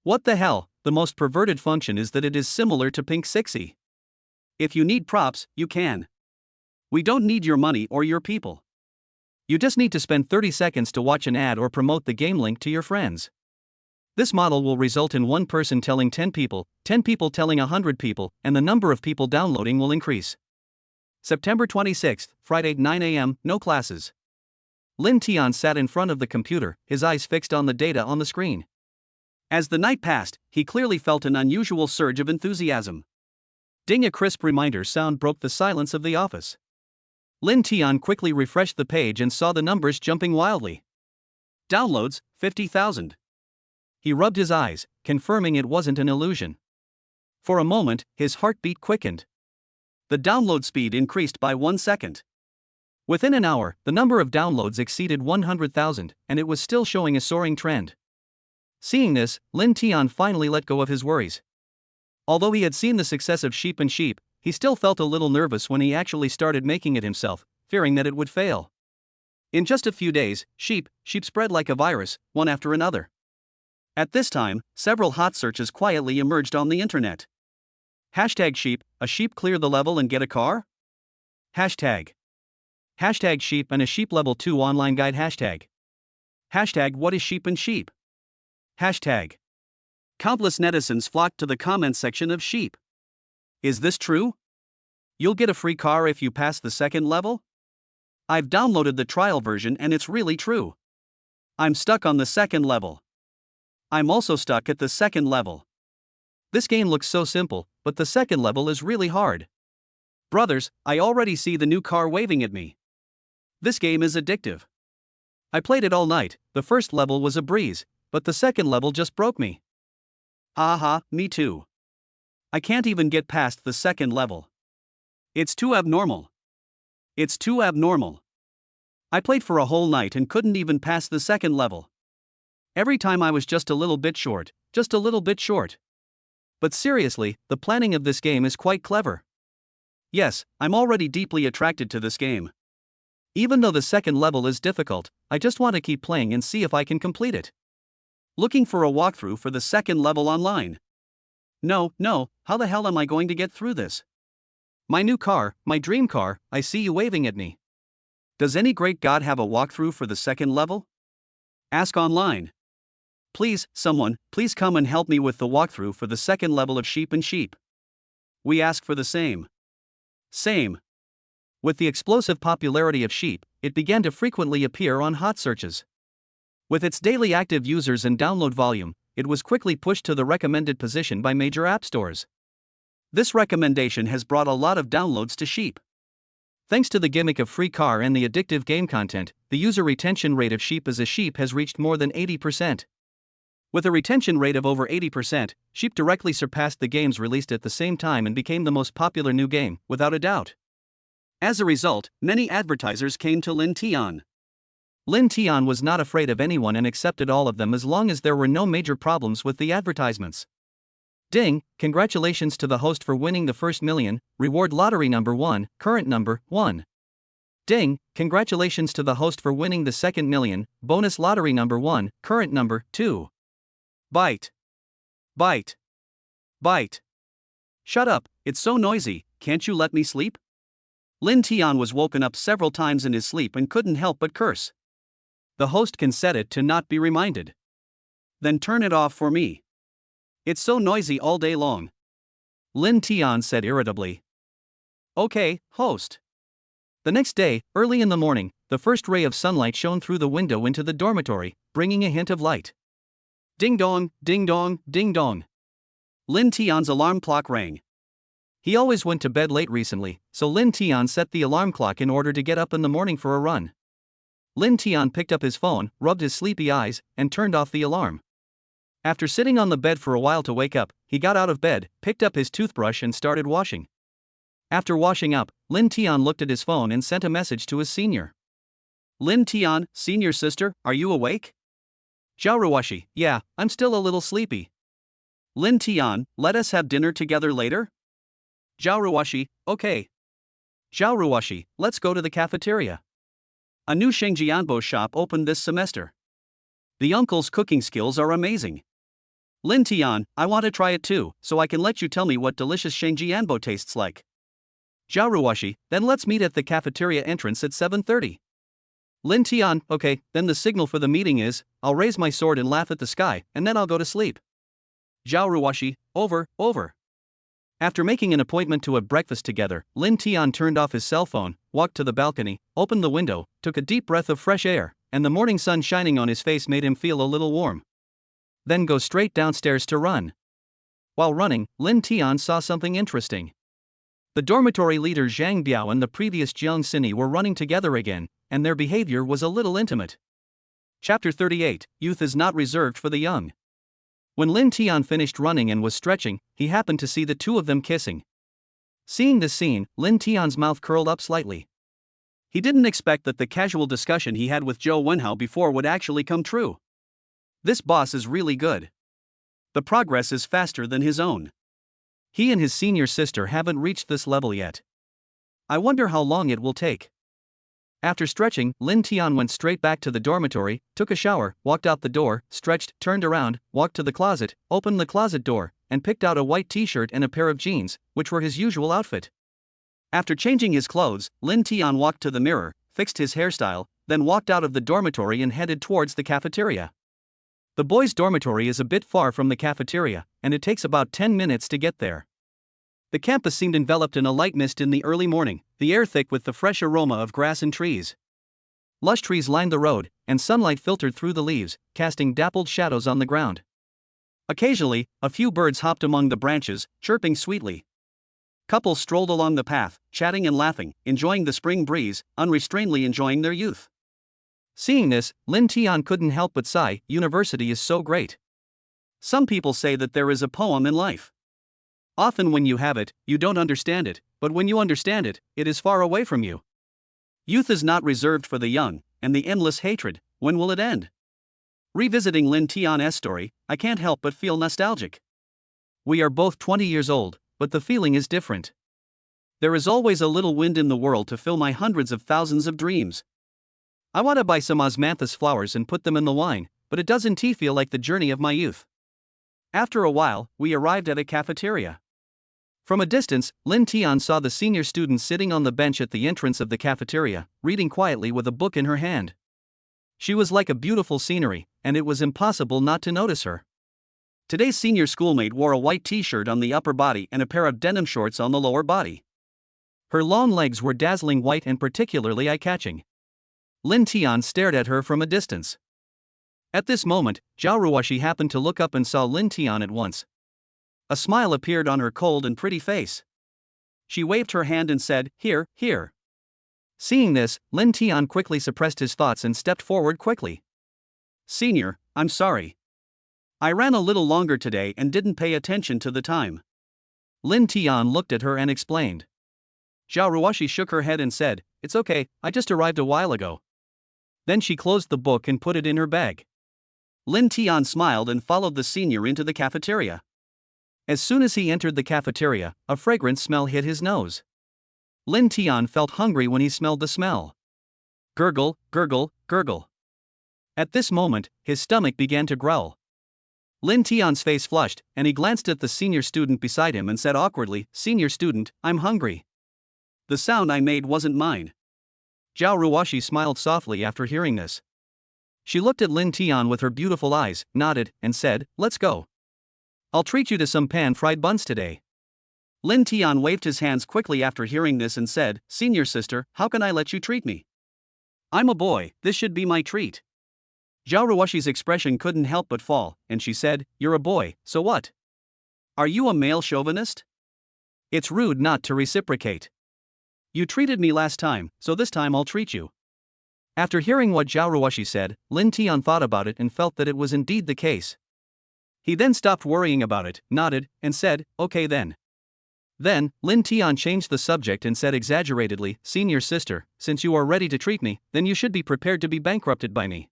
What the hell? The most perverted function is that it is similar to Pink 60. If you need props, you can. We don't need your money or your people. You just need to spend 30 seconds to watch an ad or promote the game link to your friends. This model will result in one person telling 10 people telling 100 people, and the number of people downloading will increase. September 26th, Friday, 9 a.m., no classes. Lin Tian sat in front of the computer, his eyes fixed on the data on the screen. As the night passed, he clearly felt an unusual surge of enthusiasm. Ding! A crisp reminder sound broke the silence of the office. Lin Tian quickly refreshed the page and saw the numbers jumping wildly. Downloads, 50,000. He rubbed his eyes, confirming it wasn't an illusion. For a moment, his heartbeat quickened. The download speed increased by 1 second. Within an hour, the number of downloads exceeded 100,000, and it was still showing a soaring trend. Seeing this, Lin Tian finally let go of his worries. Although he had seen the success of Sheep and Sheep, he still felt a little nervous when he actually started making it himself, fearing that it would fail. In just a few days, Sheep spread like a virus, one after another. At this time, several hot searches quietly emerged on the internet. #Sheep, a sheep clear the level and get a car? #Sheep and a sheep level 2 online guide. #What is Sheep and Sheep? Countless netizens flocked to the comments section of Sheep. Is this true? You'll get a free car if you pass the second level? I've downloaded the trial version and it's really true. I'm stuck on the second level. I'm also stuck at the second level. This game looks so simple, but the second level is really hard. Brothers, I already see the new car waving at me. This game is addictive. I played it all night. The first level was a breeze, but the second level just broke me. Haha, me too. I can't even get past the second level. It's too abnormal. I played for a whole night and couldn't even pass the second level. Every time I was just a little bit short. But seriously, the planning of this game is quite clever. Yes, I'm already deeply attracted to this game. Even though the second level is difficult, I just want to keep playing and see if I can complete it. Looking for a walkthrough for the second level online. No, how the hell am I going to get through this? My new car, my dream car, I see you waving at me. Does any great god have a walkthrough for the second level? Ask online. Please, someone, please come and help me with the walkthrough for the second level of Sheep and Sheep. We ask for the same. With the explosive popularity of Sheep, it began to frequently appear on hot searches. With its daily active users and download volume, it was quickly pushed to the recommended position by major app stores. This recommendation has brought a lot of downloads to Sheep. Thanks to the gimmick of free car and the addictive game content, the user retention rate of Sheep as a sheep has reached more than 80%. With a retention rate of over 80%, Sheep directly surpassed the games released at the same time and became the most popular new game, without a doubt. As a result, many advertisers came to Lin Tian. Lin Tian was not afraid of anyone and accepted all of them as long as there were no major problems with the advertisements. Ding! Congratulations to the host for winning the first million, reward lottery number 1, current number 1. Ding! Congratulations to the host for winning the second million, bonus lottery number 1, current number 2. Bite. Shut up, it's so noisy, can't you let me sleep? Lin Tian was woken up several times in his sleep and couldn't help but curse. The host can set it to not be reminded. Then turn it off for me. It's so noisy all day long. Lin Tian said irritably. Okay, host. The next day, early in the morning, the first ray of sunlight shone through the window into the dormitory, bringing a hint of light. Ding dong, ding dong, ding dong. Lin Tian's alarm clock rang. He always went to bed late recently, so Lin Tian set the alarm clock in order to get up in the morning for a run. Lin Tian picked up his phone, rubbed his sleepy eyes, and turned off the alarm. After sitting on the bed for a while to wake up, he got out of bed, picked up his toothbrush and started washing. After washing up, Lin Tian looked at his phone and sent a message to his senior. Lin Tian, senior sister, are you awake? Xiao Ruashi, yeah, I'm still a little sleepy. Lin Tian, let us have dinner together later? Xiao Ruashi, okay. Xiao Ruashi, let's go to the cafeteria. A new Shengjianbo shop opened this semester. The uncle's cooking skills are amazing. Lin Tian, I want to try it too, so I can let you tell me what delicious Shengjianbo tastes like. Xiao Ruashi, then let's meet at the cafeteria entrance at 7:30. Lin Tian, okay, then the signal for the meeting is, I'll raise my sword and laugh at the sky, and then I'll go to sleep. Xiao Ruashi, over. After making an appointment to have breakfast together, Lin Tian turned off his cell phone, walked to the balcony, opened the window, took a deep breath of fresh air, and the morning sun shining on his face made him feel a little warm. Then go straight downstairs to run. While running, Lin Tian saw something interesting. The dormitory leader Zhang Biao and the previous Jiang Sini were running together again, and their behavior was a little intimate. Chapter 38, Youth is not reserved for the young. When Lin Tian finished running and was stretching, he happened to see the two of them kissing. Seeing this scene, Lin Tian's mouth curled up slightly. He didn't expect that the casual discussion he had with Zhou Wenhao before would actually come true. This boss is really good. The progress is faster than his own. He and his senior sister haven't reached this level yet. I wonder how long it will take. After stretching, Lin Tian went straight back to the dormitory, took a shower, walked out the door, stretched, turned around, walked to the closet, opened the closet door, and picked out a white t-shirt and a pair of jeans, which were his usual outfit. After changing his clothes, Lin Tian walked to the mirror, fixed his hairstyle, then walked out of the dormitory and headed towards the cafeteria. The boys' dormitory is a bit far from the cafeteria, and it takes about 10 minutes to get there. The campus seemed enveloped in a light mist in the early morning, the air thick with the fresh aroma of grass and trees. Lush trees lined the road, and sunlight filtered through the leaves, casting dappled shadows on the ground. Occasionally, a few birds hopped among the branches, chirping sweetly. Couples strolled along the path, chatting and laughing, enjoying the spring breeze, unrestrainedly enjoying their youth. Seeing this, Lin Tian couldn't help but sigh, university is so great. Some people say that there is a poem in life. Often when you have it, you don't understand it, but when you understand it, it is far away from you. Youth is not reserved for the young, and the endless hatred, when will it end? Revisiting Lin Tian's story, I can't help but feel nostalgic. We are both 20 years old, but the feeling is different. There is always a little wind in the world to fill my hundreds of thousands of dreams. I want to buy some osmanthus flowers and put them in the wine, but it doesn't feel like the journey of my youth. After a while, we arrived at a cafeteria. From a distance, Lin Tian saw the senior student sitting on the bench at the entrance of the cafeteria, reading quietly with a book in her hand. She was like a beautiful scenery, and it was impossible not to notice her. Today's senior schoolmate wore a white t-shirt on the upper body and a pair of denim shorts on the lower body. Her long legs were dazzling white and particularly eye-catching. Lin Tian stared at her from a distance. At this moment, Xiao Ruashi happened to look up and saw Lin Tian at once. A smile appeared on her cold and pretty face. She waved her hand and said, "Here, here." Seeing this, Lin Tian quickly suppressed his thoughts and stepped forward quickly. "Senior, I'm sorry. I ran a little longer today and didn't pay attention to the time." Lin Tian looked at her and explained. Xiao Ruashi shook her head and said, "It's okay, I just arrived a while ago." Then she closed the book and put it in her bag. Lin Tian smiled and followed the senior into the cafeteria. As soon as he entered the cafeteria, a fragrant smell hit his nose. Lin Tian felt hungry when he smelled the smell. Gurgle, gurgle, gurgle. At this moment, his stomach began to growl. Lin Tian's face flushed, and he glanced at the senior student beside him and said awkwardly, "Senior student, I'm hungry." The sound I made wasn't mine. Xiao Ruashi smiled softly after hearing this. She looked at Lin Tian with her beautiful eyes, nodded, and said, "Let's go. I'll treat you to some pan-fried buns today." Lin Tian waved his hands quickly after hearing this and said, "Senior sister, how can I let you treat me? I'm a boy, this should be my treat." Xiao Ruashi's expression couldn't help but fall, and she said, "You're a boy, so what? Are you a male chauvinist? It's rude not to reciprocate. You treated me last time, so this time I'll treat you." After hearing what Xiao Ruashi said, Lin Tian thought about it and felt that it was indeed the case. He then stopped worrying about it, nodded, and said, "Okay then." Then, Lin Tian changed the subject and said exaggeratedly, "Senior sister, since you are ready to treat me, then you should be prepared to be bankrupted by me."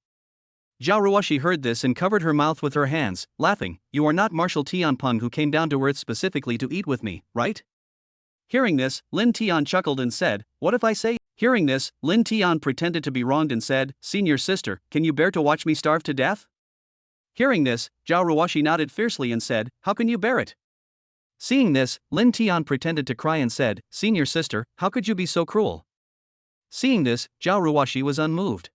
Xiao Ruashi heard this and covered her mouth with her hands, laughing, "You are not Marshal Tianpeng who came down to Earth specifically to eat with me, right?" Hearing this, Lin Tian chuckled and said, "What if I say?" Hearing this, Lin Tian pretended to be wronged and said, "Senior sister, can you bear to watch me starve to death?" Hearing this, Xiao Ruashi nodded fiercely and said, "How can you bear it?" Seeing this, Lin Tian pretended to cry and said, "Senior sister, how could you be so cruel?" Seeing this, Xiao Ruashi was unmoved.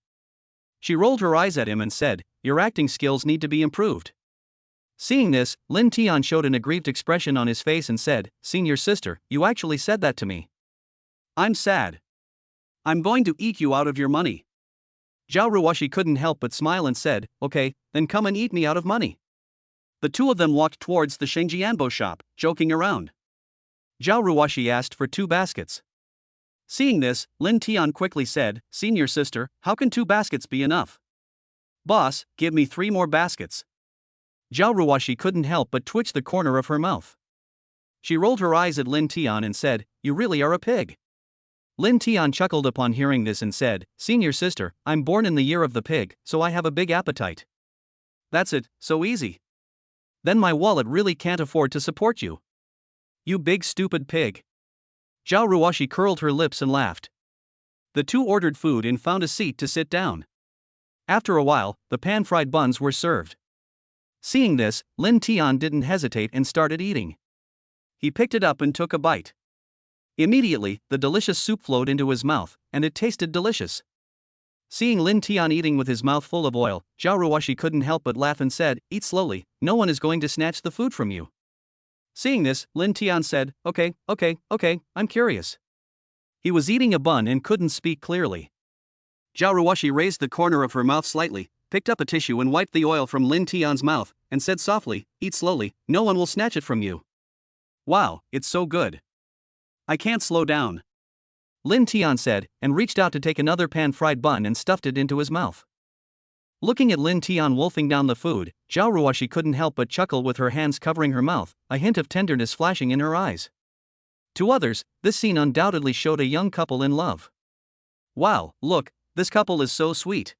She rolled her eyes at him and said, "Your acting skills need to be improved." Seeing this, Lin Tian showed an aggrieved expression on his face and said, "Senior sister, you actually said that to me. I'm sad. I'm going to eat you out of your money." Xiao Ruashi couldn't help but smile and said, "Okay, then come and eat me out of money." The two of them walked towards the Shengjianbo shop, joking around. Xiao Ruashi asked for 2 baskets. Seeing this, Lin Tian quickly said, "Senior sister, how can 2 baskets be enough? Boss, give me 3 more baskets." Xiao Ruashi couldn't help but twitch the corner of her mouth. She rolled her eyes at Lin Tian and said, "You really are a pig." Lin Tian chuckled upon hearing this and said, "Senior sister, I'm born in the year of the pig, so I have a big appetite." "That's it, so easy. Then my wallet really can't afford to support you. You big stupid pig." Xiao Ruashi curled her lips and laughed. The two ordered food and found a seat to sit down. After a while, the pan-fried buns were served. Seeing this, Lin Tian didn't hesitate and started eating. He picked it up and took a bite. Immediately, the delicious soup flowed into his mouth, and it tasted delicious. Seeing Lin Tian eating with his mouth full of oil, Xiao Ruashi couldn't help but laugh and said, "Eat slowly, no one is going to snatch the food from you." Seeing this, Lin Tian said, Okay, I'm curious." He was eating a bun and couldn't speak clearly. Xiao Ruashi raised the corner of her mouth slightly, picked up a tissue and wiped the oil from Lin Tian's mouth, and said softly, "Eat slowly, no one will snatch it from you." "Wow, it's so good. I can't slow down," Lin Tian said, and reached out to take another pan-fried bun and stuffed it into his mouth. Looking at Lin Tian wolfing down the food, Xiao Ruashi couldn't help but chuckle with her hands covering her mouth, a hint of tenderness flashing in her eyes. To others, this scene undoubtedly showed a young couple in love. "Wow, look, this couple is so sweet,"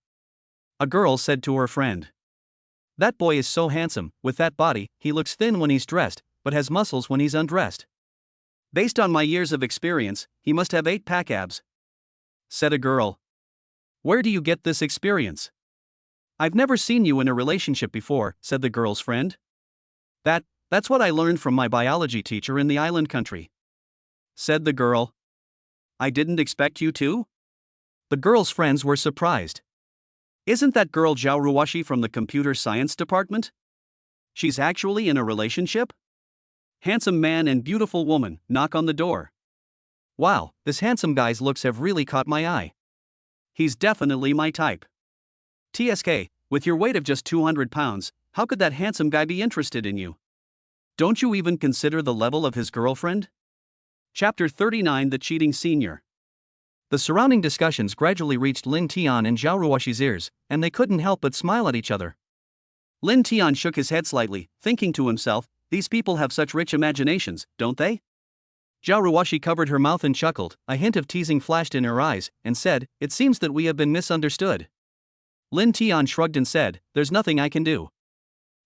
a girl said to her friend. "That boy is so handsome, with that body, he looks thin when he's dressed, but has muscles when he's undressed. Based on my years of experience, he must have 8-pack abs," said a girl. "Where do you get this experience?" "I've never seen you in a relationship before," said the girl's friend. That's what I learned from my biology teacher in the island country," said the girl. "I didn't expect you to?" The girl's friends were surprised. "Isn't that girl Xiao Ruashi from the computer science department? She's actually in a relationship? Handsome man and beautiful woman, knock on the door. Wow, this handsome guy's looks have really caught my eye. He's definitely my type. TSK, with your weight of just 200 pounds, how could that handsome guy be interested in you? Don't you even consider the level of his girlfriend?" Chapter 39: The Cheating Senior. The surrounding discussions gradually reached Lin Tian and Xiao Ruashi's ears, and they couldn't help but smile at each other. Lin Tian shook his head slightly, thinking to himself, "These people have such rich imaginations, don't they?" Xiao Ruashi covered her mouth and chuckled, a hint of teasing flashed in her eyes, and said, "It seems that we have been misunderstood." Lin Tian shrugged and said, "There's nothing I can do.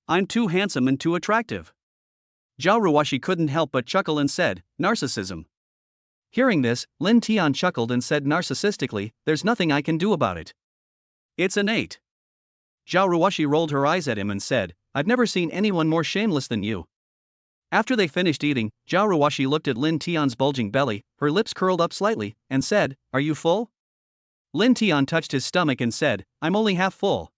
I'm too handsome and too attractive." Xiao Ruashi couldn't help but chuckle and said, "Narcissism." Hearing this, Lin Tian chuckled and said narcissistically, "There's nothing I can do about it. It's innate." Xiao Ruashi rolled her eyes at him and said, "I've never seen anyone more shameless than you." After they finished eating, Xiao Ruashi looked at Lin Tian's bulging belly, her lips curled up slightly, and said, "Are you full?" Lin Tian touched his stomach and said, "I'm only half full."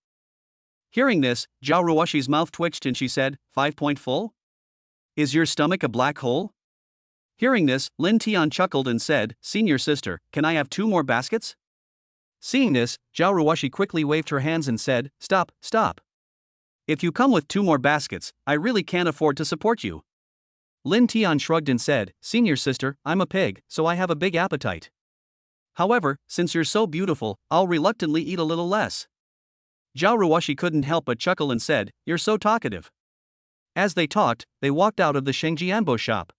Hearing this, Xiao Ruashi's mouth twitched and she said, 5 full? Is your stomach a black hole?" Hearing this, Lin Tian chuckled and said, "Senior sister, can I have 2 more baskets?" Seeing this, Xiao Ruashi quickly waved her hands and said, Stop. If you come with 2 more baskets, I really can't afford to support you." Lin Tian shrugged and said, "Senior sister, I'm a pig, so I have a big appetite. However, since you're so beautiful, I'll reluctantly eat a little less." Xiao Ruashi couldn't help but chuckle and said, "You're so talkative." As they talked, they walked out of the Shengjianbo shop.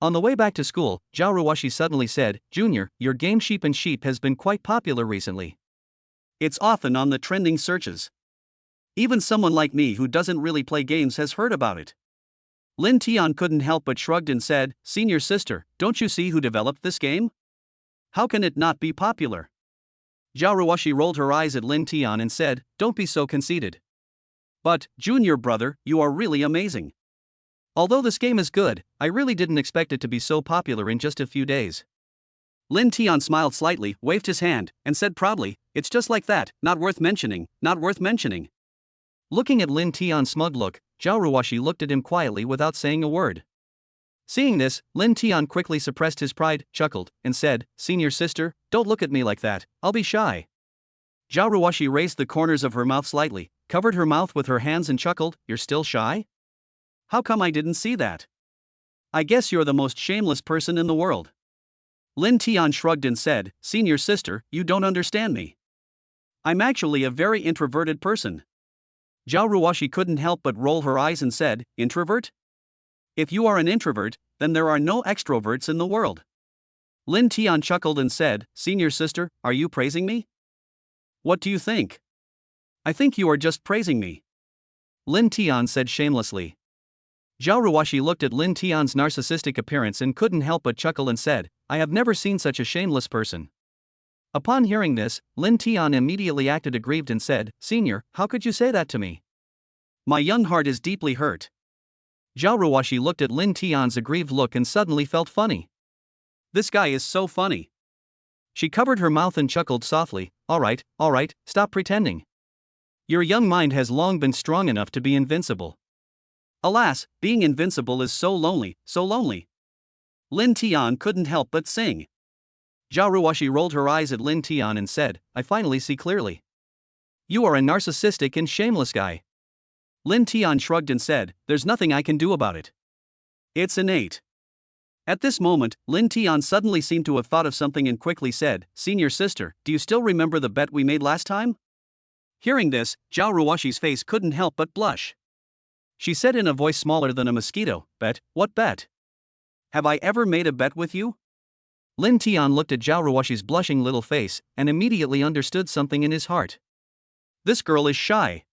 On the way back to school, Xiao Ruashi suddenly said, "Junior, your game Sheep and Sheep has been quite popular recently. It's often on the trending searches. Even someone like me who doesn't really play games has heard about it." Lin Tian couldn't help but shrugged and said, "Senior sister, don't you see who developed this game? How can it not be popular?" Xiao Ruashi rolled her eyes at Lin Tian and said, "Don't be so conceited. But, junior brother, you are really amazing. Although this game is good, I really didn't expect it to be so popular in just a few days." Lin Tian smiled slightly, waved his hand, and said proudly, "It's just like that, not worth mentioning, not worth mentioning." Looking at Lin Tian's smug look, Xiao Ruashi looked at him quietly without saying a word. Seeing this, Lin Tian quickly suppressed his pride, chuckled, and said, "Senior sister, don't look at me like that, I'll be shy." Xiao Ruashi raised the corners of her mouth slightly, covered her mouth with her hands and chuckled, "You're still shy? How come I didn't see that? I guess you're the most shameless person in the world." Lin Tian shrugged and said, "Senior sister, you don't understand me. I'm actually a very introverted person." Xiao Ruashi couldn't help but roll her eyes and said, "Introvert? If you are an introvert, then there are no extroverts in the world." Lin Tian chuckled and said, "Senior sister, are you praising me? What do you think? I think you are just praising me," Lin Tian said shamelessly. Xiao Ruashi looked at Lin Tian's narcissistic appearance and couldn't help but chuckle and said, "I have never seen such a shameless person." Upon hearing this, Lin Tian immediately acted aggrieved and said, "Senior, how could you say that to me? My young heart is deeply hurt." Xiao Ruashi looked at Lin Tian's aggrieved look and suddenly felt funny. This guy is so funny. She covered her mouth and chuckled softly, all right, stop pretending. Your young mind has long been strong enough to be invincible. Alas, being invincible is so lonely, so lonely." Lin Tian couldn't help but sing. Xiao Ruashi rolled her eyes at Lin Tian and said, "I finally see clearly. You are a narcissistic and shameless guy." Lin Tian shrugged and said, "There's nothing I can do about it. It's innate." At this moment, Lin Tian suddenly seemed to have thought of something and quickly said, "Senior sister, do you still remember the bet we made last time?" Hearing this, Xiao Ruashi's face couldn't help but blush. She said in a voice smaller than a mosquito, "Bet? What bet? Have I ever made a bet with you?" Lin Tian looked at Xiao Ruashi's blushing little face and immediately understood something in his heart. This girl is shy.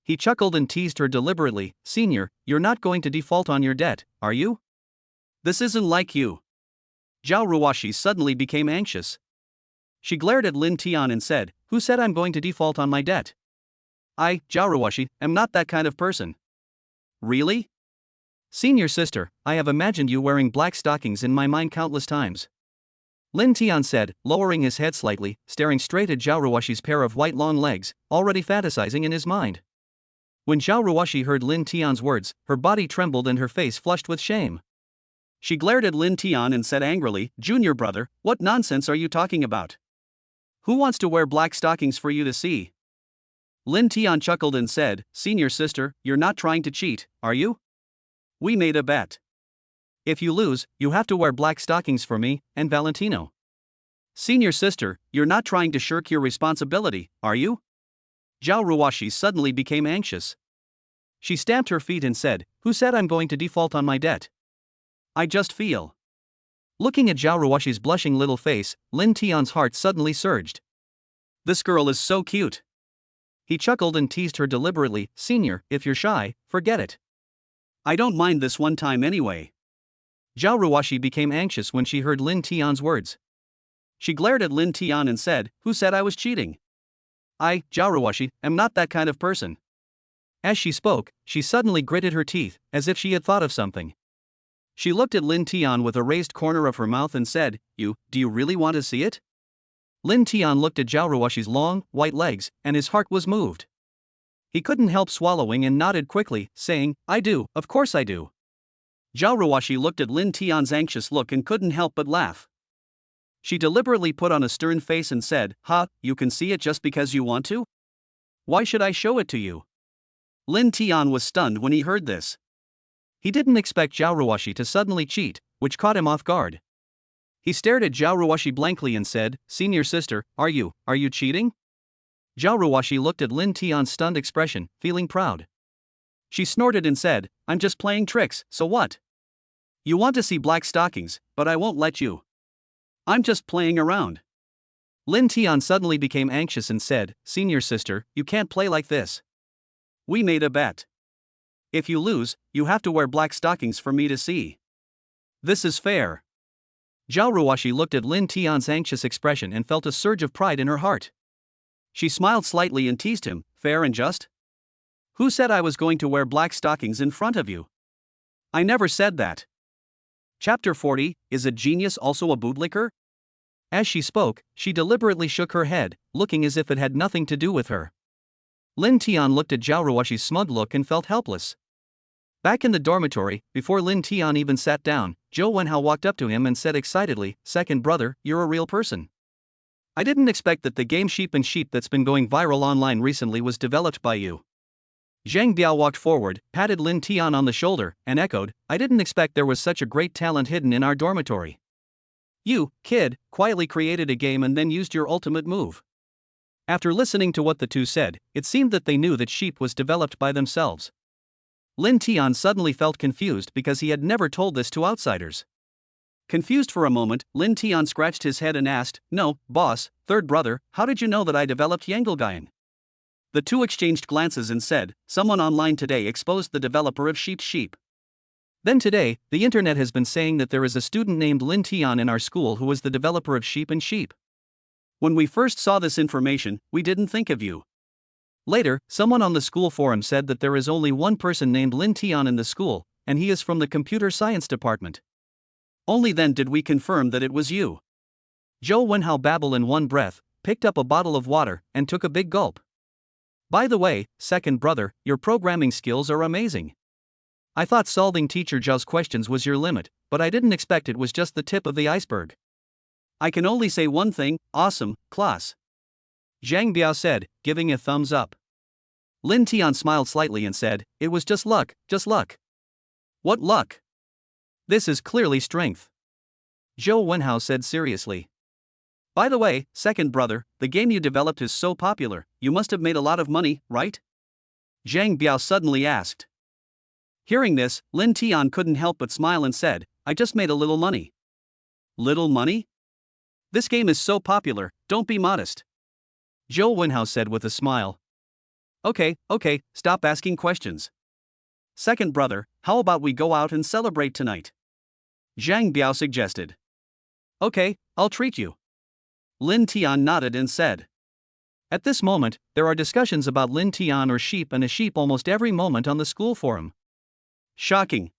He chuckled and teased her deliberately, "Senior, you're not going to default on your debt, are you? This isn't like you." Xiao Ruashi suddenly became anxious. She glared at Lin Tian and said, "Who said I'm going to default on my debt? I, Xiao Ruashi, am not that kind of person." "Really? Senior sister, I have imagined you wearing black stockings in my mind countless times," Lin Tian said, lowering his head slightly, staring straight at Xiao Ruashi's pair of white long legs, already fantasizing in his mind. When Xiao Ruashi heard Lin Tian's words, her body trembled and her face flushed with shame. She glared at Lin Tian and said angrily, "Junior brother, what nonsense are you talking about? Who wants to wear black stockings for you to see?" Lin Tian chuckled and said, "Senior sister, you're not trying to cheat, are you? We made a bet. If you lose, you have to wear black stockings for me and Valentino. Senior sister, you're not trying to shirk your responsibility, are you?" Xiao Ruashi suddenly became anxious. She stamped her feet and said, "Who said I'm going to default on my debt? I just feel." Looking at Xiao Ruashi's blushing little face, Lin Tian's heart suddenly surged. This girl is so cute. He chuckled and teased her deliberately, "Senior, if you're shy, forget it. I don't mind this one time anyway." Xiao Ruashi became anxious when she heard Lin Tian's words. She glared at Lin Tian and said, "Who said I was cheating? I, Xiao Ruashi, am not that kind of person." As she spoke, she suddenly gritted her teeth, as if she had thought of something. She looked at Lin Tian with a raised corner of her mouth and said, do you really want to see it?" Lin Tian looked at Xiao Ruashi's long, white legs, and his heart was moved. He couldn't help swallowing and nodded quickly, saying, "I do, of course I do." Xiao Ruashi looked at Lin Tian's anxious look and couldn't help but laugh. She deliberately put on a stern face and said, "Ha, you can see it just because you want to? Why should I show it to you?" Lin Tian was stunned when he heard this. He didn't expect Xiao Ruashi to suddenly cheat, which caught him off guard. He stared at Xiao Ruashi blankly and said, "Senior sister, are you cheating?" Xiao Ruashi looked at Lin Tian's stunned expression, feeling proud. She snorted and said, "I'm just playing tricks, so what? You want to see black stockings, but I won't let you. I'm just playing around." Lin Tian suddenly became anxious and said, "Senior sister, you can't play like this. We made a bet. If you lose, you have to wear black stockings for me to see. This is fair. Xiao Ruashi looked at Lin Tian's anxious expression and felt a surge of pride in her heart. She smiled slightly and teased him, fair and just? Who said I was going to wear black stockings in front of you? I never said that. Chapter 40, Is a Genius Also a Bootlicker? As she spoke, she deliberately shook her head, looking as if it had nothing to do with her. Lin Tian looked at Xiao Ruashi's smug look and felt helpless. Back in the dormitory, before Lin Tian even sat down, Zhou Wenhao walked up to him and said excitedly, "Second brother, you're a real person. I didn't expect that the game Sheep and Sheep that's been going viral online recently was developed by you." Zhang Biao walked forward, patted Lin Tian on the shoulder, and echoed, "I didn't expect there was such a great talent hidden in our dormitory. You, kid, quietly created a game and then used your ultimate move." After listening to what the two said, it seemed that they knew that Sheep was developed by themselves. Lin Tian suddenly felt confused because he had never told this to outsiders. Confused for a moment, Lin Tian scratched his head and asked, "No, boss, third brother, how did you know that I developed Yangelgaian?" The two exchanged glances and said, "Someone online today exposed the developer of Sheep. Then today, the internet has been saying that there is a student named Lin Tian in our school who is the developer of Sheep and Sheep. When we first saw this information, we didn't think of you. Later, someone on the school forum said that there is only one person named Lin Tian in the school, and he is from the computer science department. Only then did we confirm that it was you." Zhou Wenhao babbled in one breath, picked up a bottle of water, and took a big gulp. "By the way, second brother, your programming skills are amazing. I thought solving teacher Zhao's questions was your limit, but I didn't expect it was just the tip of the iceberg. I can only say one thing, awesome, class," Zhang Biao said, giving a thumbs up. Lin Tian smiled slightly and said, "It was just luck, just luck." "What luck? This is clearly strength," Zhou Wenhao said seriously. "By the way, second brother, the game you developed is so popular, you must have made a lot of money, right?" Zhang Biao suddenly asked. Hearing this, Lin Tian couldn't help but smile and said, "I just made a little money." "Little money? This game is so popular, don't be modest," Zhou Wenhao said with a smile. Okay, stop asking questions. Second brother, how about we go out and celebrate tonight?" Zhang Biao suggested. "Okay, I'll treat you," Lin Tian nodded and said. At this moment, there are discussions about Lin Tian or Sheep and a Sheep almost every moment on the school forum. Shocking.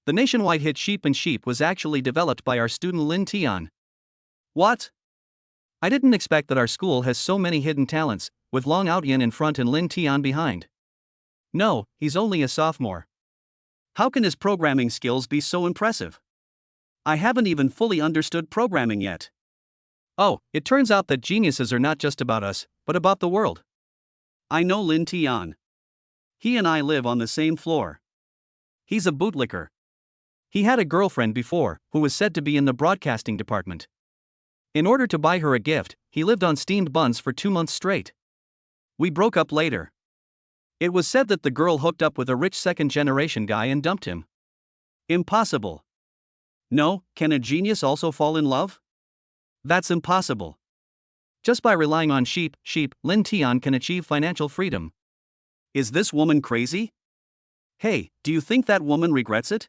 The nationwide hit Sheep and Sheep was actually developed by our student Lin Tian. What? I didn't expect that our school has so many hidden talents, with Long Outyan in front and Lin Tian behind. No, he's only a sophomore. How can his programming skills be so impressive? I haven't even fully understood programming yet. Oh, it turns out that geniuses are not just about us, but about the world. I know Lin Tian. He and I live on the same floor. He's a bootlicker. He had a girlfriend before, who was said to be in the broadcasting department. In order to buy her a gift, he lived on steamed buns for 2 months straight. We broke up later. It was said that the girl hooked up with a rich second-generation guy and dumped him. Impossible. No, can a genius also fall in love? That's impossible. Just by relying on Sheep, Lin Tian can achieve financial freedom. Is this woman crazy? Hey, do you think that woman regrets it?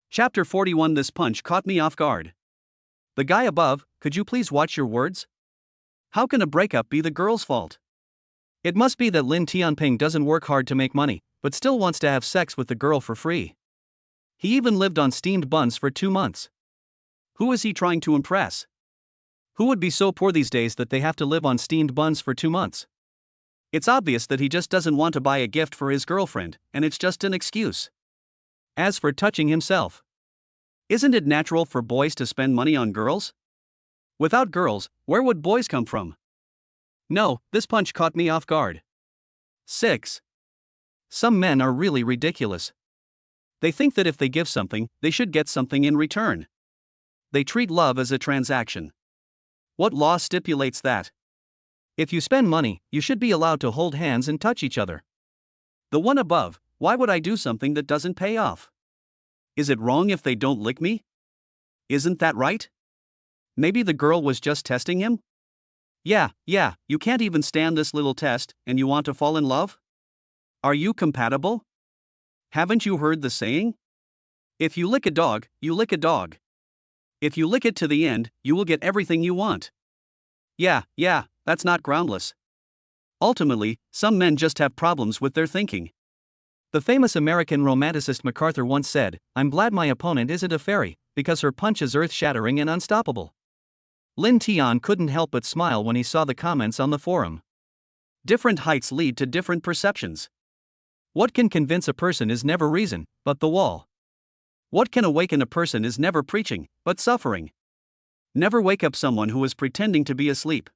Chapter 41. This punch caught me off guard. The guy above, could you please watch your words? How can a breakup be the girl's fault? It must be that Lin Tianping doesn't work hard to make money, but still wants to have sex with the girl for free. He even lived on steamed buns for 2 months. Who is he trying to impress? Who would be so poor these days that they have to live on steamed buns for 2 months? It's obvious that he just doesn't want to buy a gift for his girlfriend, and it's just an excuse. As for touching himself, isn't it natural for boys to spend money on girls? Without girls, where would boys come from? No, this punch caught me off guard. 6. Some men are really ridiculous. They think that if they give something, they should get something in return. They treat love as a transaction. What law stipulates that? If you spend money, you should be allowed to hold hands and touch each other. The one above, why would I do something that doesn't pay off? Is it wrong if they don't lick me? Isn't that right? Maybe the girl was just testing him? Yeah, you can't even stand this little test, and you want to fall in love? Are you compatible? Haven't you heard the saying? If you lick a dog, you lick a dog. If you lick it to the end, you will get everything you want. Yeah, that's not groundless. Ultimately, some men just have problems with their thinking. The famous American romanticist MacArthur once said, "I'm glad my opponent isn't a fairy, because her punch is earth-shattering and unstoppable." Lin Tian couldn't help but smile when he saw the comments on the forum. Different heights lead to different perceptions. What can convince a person is never reason, but the wall. What can awaken a person is never preaching, but suffering. Never wake up someone who is pretending to be asleep.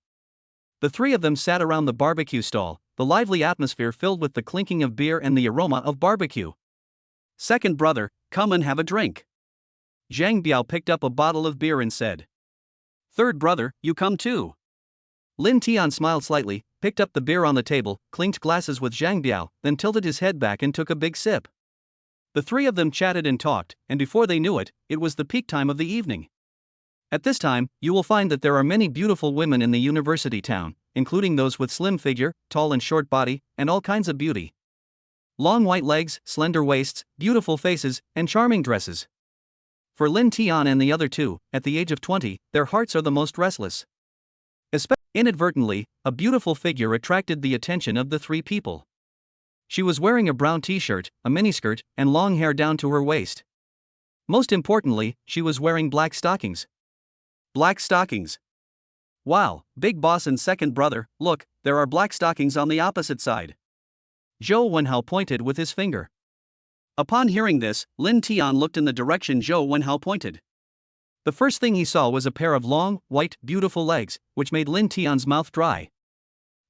The three of them sat around the barbecue stall, the lively atmosphere filled with the clinking of beer and the aroma of barbecue. Second brother, come and have a drink. Zhang Biao picked up a bottle of beer and said. Third brother, you come too. Lin Tian smiled slightly, picked up the beer on the table, clinked glasses with Zhang Biao, then tilted his head back and took a big sip. The three of them chatted and talked, and before they knew it, it was the peak time of the evening. At this time, you will find that there are many beautiful women in the university town, including those with slim figure, tall and short body, and all kinds of beauty. Long white legs, slender waists, beautiful faces, and charming dresses. For Lin Tian and the other two, at the age of 20, their hearts are the most restless. Inadvertently, a beautiful figure attracted the attention of the three people. She was wearing a brown t-shirt, a miniskirt, and long hair down to her waist. Most importantly, she was wearing black stockings. Black stockings. Wow, big boss and second brother, look, there are black stockings on the opposite side. Zhou Wenhao pointed with his finger. Upon hearing this, Lin Tian looked in the direction Zhou Wenhao pointed. The first thing he saw was a pair of long, white, beautiful legs, which made Lin Tian's mouth dry.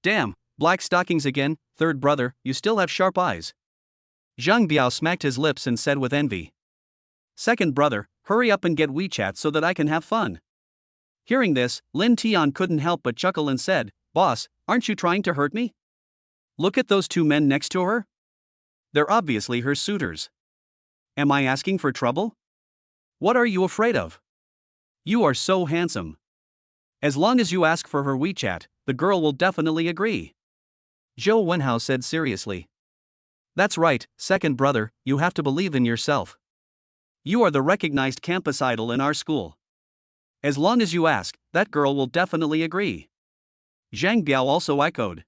Damn, black stockings again, third brother, you still have sharp eyes. Zhang Biao smacked his lips and said with envy. Second brother, hurry up and get WeChat so that I can have fun. Hearing this, Lin Tian couldn't help but chuckle and said, Boss, aren't you trying to hurt me? Look at those two men next to her. They're obviously her suitors. Am I asking for trouble? What are you afraid of? You are so handsome. As long as you ask for her WeChat, the girl will definitely agree. Zhou Wenhao said seriously. That's right, second brother, you have to believe in yourself. You are the recognized campus idol in our school. As long as you ask, that girl will definitely agree. Zhang Biao also echoed.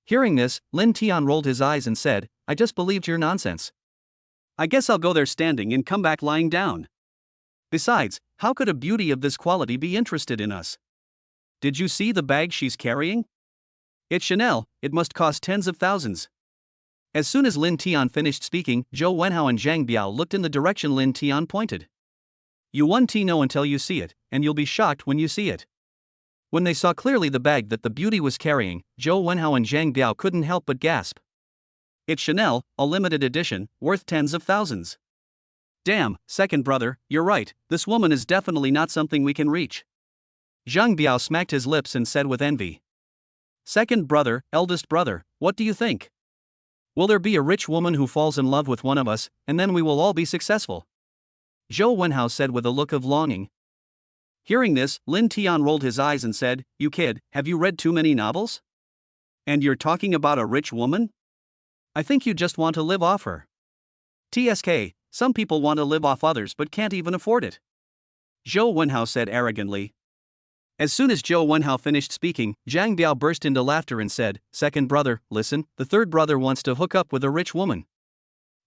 Hearing this, Lin Tian rolled his eyes and said, I just believed your nonsense. I guess I'll go there standing and come back lying down. Besides, how could a beauty of this quality be interested in us? Did you see the bag she's carrying? It's Chanel, it must cost tens of thousands. As soon as Lin Tian finished speaking, Zhou Wenhao and Zhang Biao looked in the direction Lin Tian pointed. You won't know until you see it, and you'll be shocked when you see it. When they saw clearly the bag that the beauty was carrying, Zhou Wenhao and Zhang Biao couldn't help but gasp. It's Chanel, a limited edition, worth tens of thousands. Damn, second brother, you're right, this woman is definitely not something we can reach. Zhang Biao smacked his lips and said with envy. Second brother, eldest brother, what do you think? Will there be a rich woman who falls in love with one of us, and then we will all be successful? Zhou Wenhao said with a look of longing. Hearing this, Lin Tian rolled his eyes and said, You kid, have you read too many novels? And you're talking about a rich woman? I think you just want to live off her. TSK, some people want to live off others but can't even afford it. Zhou Wenhao said arrogantly. As soon as Zhou Wenhao finished speaking, Zhang Biao burst into laughter and said, Second brother, listen, the third brother wants to hook up with a rich woman.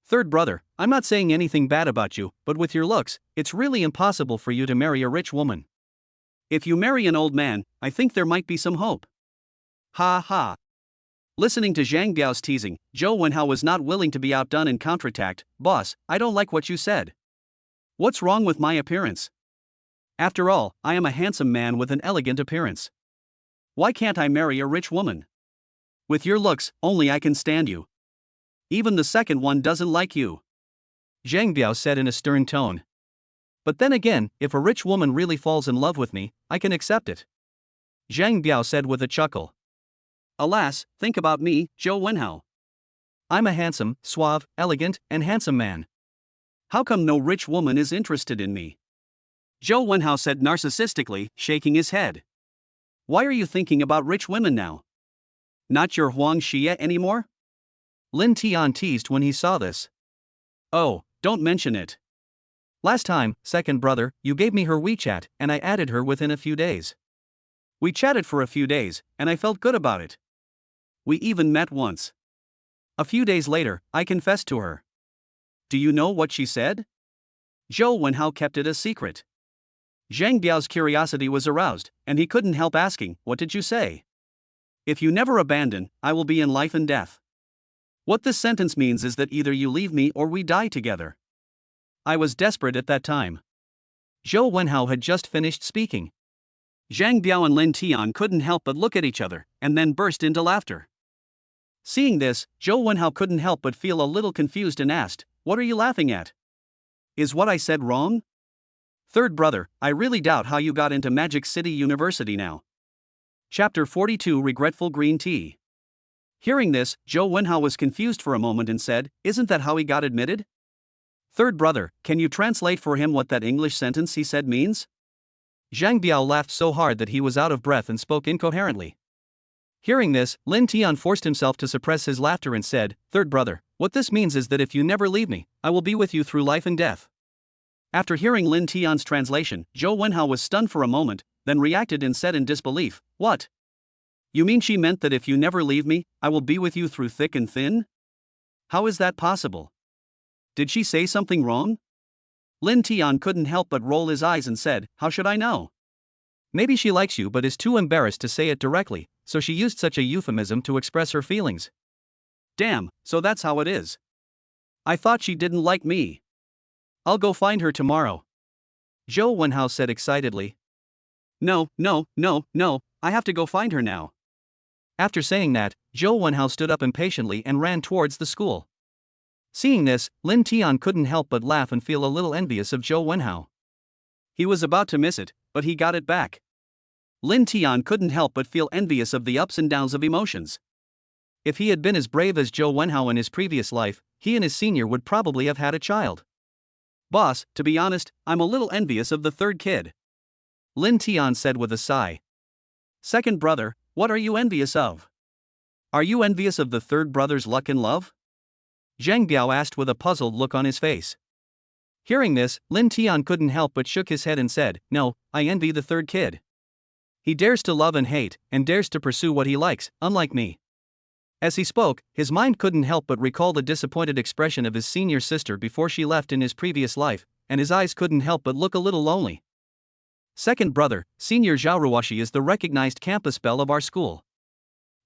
Third brother, I'm not saying anything bad about you, but with your looks, it's really impossible for you to marry a rich woman. If you marry an old man, I think there might be some hope. Ha ha. Listening to Zhang Biao's teasing, Zhou Wenhao was not willing to be outdone and counterattacked. Boss, I don't like what you said. What's wrong with my appearance? After all, I am a handsome man with an elegant appearance. Why can't I marry a rich woman? With your looks, only I can stand you. Even the second one doesn't like you. Zhang Biao said in a stern tone. But then again, if a rich woman really falls in love with me, I can accept it. Zhang Biao said with a chuckle. Alas, think about me, Zhou Wenhao. I'm a handsome, suave, elegant, and handsome man. How come no rich woman is interested in me? Zhou Wenhao said narcissistically, shaking his head. Why are you thinking about rich women now? Not your Huang Xie anymore? Lin Tian teased when he saw this. Oh, don't mention it. Last time, second brother, you gave me her WeChat, and I added her within a few days. We chatted for a few days, and I felt good about it. We even met once. A few days later, I confessed to her. Do you know what she said? Zhou Wenhao kept it a secret. Zhang Biao's curiosity was aroused, and he couldn't help asking, "What did you say?" "If you never abandon, I will be in life and death." What this sentence means is that either you leave me or we die together. I was desperate at that time. Zhou Wenhao had just finished speaking. Zhang Biao and Lin Tian couldn't help but look at each other, and then burst into laughter. Seeing this, Zhou Wenhao couldn't help but feel a little confused and asked, "What are you laughing at? Is what I said wrong?" Third brother, I really doubt how you got into Magic City University now. Chapter 42 Regretful Green Tea. Hearing this, Zhou Wenhao was confused for a moment and said, "Isn't that how he got admitted?" Third brother, can you translate for him what that English sentence he said means? Zhang Biao laughed so hard that he was out of breath and spoke incoherently. Hearing this, Lin Tian forced himself to suppress his laughter and said, "Third brother, what this means is that if you never leave me, I will be with you through life and death." After hearing Lin Tian's translation, Zhou Wenhao was stunned for a moment, then reacted and said in disbelief, "What? You mean she meant that if you never leave me, I will be with you through thick and thin? How is that possible? Did she say something wrong?" Lin Tian couldn't help but roll his eyes and said, "How should I know? Maybe she likes you but is too embarrassed to say it directly, so she used such a euphemism to express her feelings." Damn, so that's how it is. I thought she didn't like me. I'll go find her tomorrow. Zhou Wenhao said excitedly. No, I have to go find her now. After saying that, Zhou Wenhao stood up impatiently and ran towards the school. Seeing this, Lin Tian couldn't help but laugh and feel a little envious of Zhou Wenhao. He was about to miss it, but he got it back. Lin Tian couldn't help but feel envious of the ups and downs of emotions. If he had been as brave as Zhou Wenhao in his previous life, he and his senior would probably have had a child. Boss, to be honest, I'm a little envious of the third kid. Lin Tian said with a sigh. Second brother, what are you envious of? Are you envious of the third brother's luck in love? Zhang Biao asked with a puzzled look on his face. Hearing this, Lin Tian couldn't help but shook his head and said, "No, I envy the third kid. He dares to love and hate, and dares to pursue what he likes, unlike me." As he spoke, his mind couldn't help but recall the disappointed expression of his senior sister before she left in his previous life, and his eyes couldn't help but look a little lonely. Second brother, Senior Xiao Ruashi is the recognized campus belle of our school.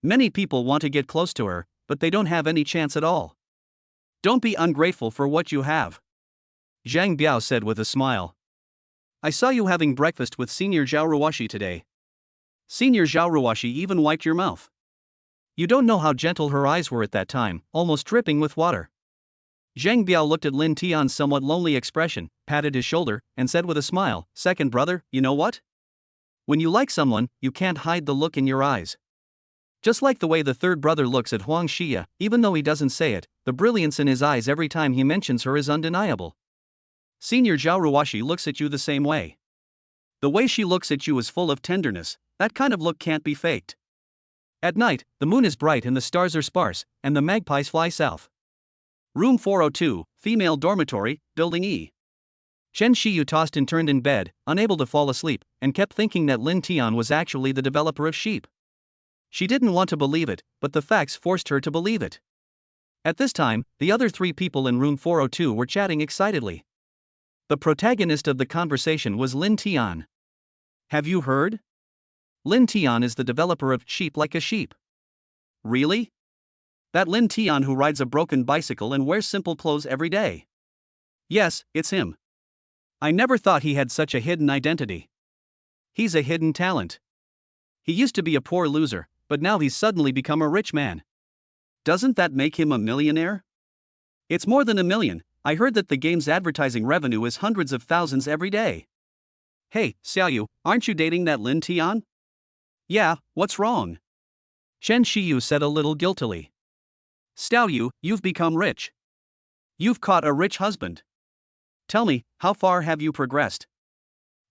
Many people want to get close to her, but they don't have any chance at all. Don't be ungrateful for what you have. Zhang Biao said with a smile. I saw you having breakfast with Senior Xiao Ruashi today. Senior Xiao Ruashi even wiped your mouth. You don't know how gentle her eyes were at that time, almost dripping with water. Zhang Biao looked at Lin Tian's somewhat lonely expression, patted his shoulder, and said with a smile, Second brother, you know what? When you like someone, you can't hide the look in your eyes. Just like the way the third brother looks at Huang Xia, even though he doesn't say it, the brilliance in his eyes every time he mentions her is undeniable. Senior Xiao Ruashi looks at you the same way. The way she looks at you is full of tenderness, that kind of look can't be faked. At night, the moon is bright and the stars are sparse, and the magpies fly south. Room 402, female dormitory, building E. Chen Shiyu tossed and turned in bed, unable to fall asleep, and kept thinking that Lin Tian was actually the developer of Sheep. She didn't want to believe it, but the facts forced her to believe it. At this time, the other three people in room 402 were chatting excitedly. The protagonist of the conversation was Lin Tian. Have you heard? Lin Tian is the developer of Sheep Like a Sheep. Really? That Lin Tian who rides a broken bicycle and wears simple clothes every day. Yes, it's him. I never thought he had such a hidden identity. He's a hidden talent. He used to be a poor loser, but now he's suddenly become a rich man. Doesn't that make him a millionaire? It's more than a million. I heard that the game's advertising revenue is hundreds of thousands every day. Hey, Xiaoyu, aren't you dating that Lin Tian? Yeah, what's wrong? Chen Shiyu said a little guiltily. Xiaoyu, you've become rich. You've caught a rich husband. Tell me, how far have you progressed?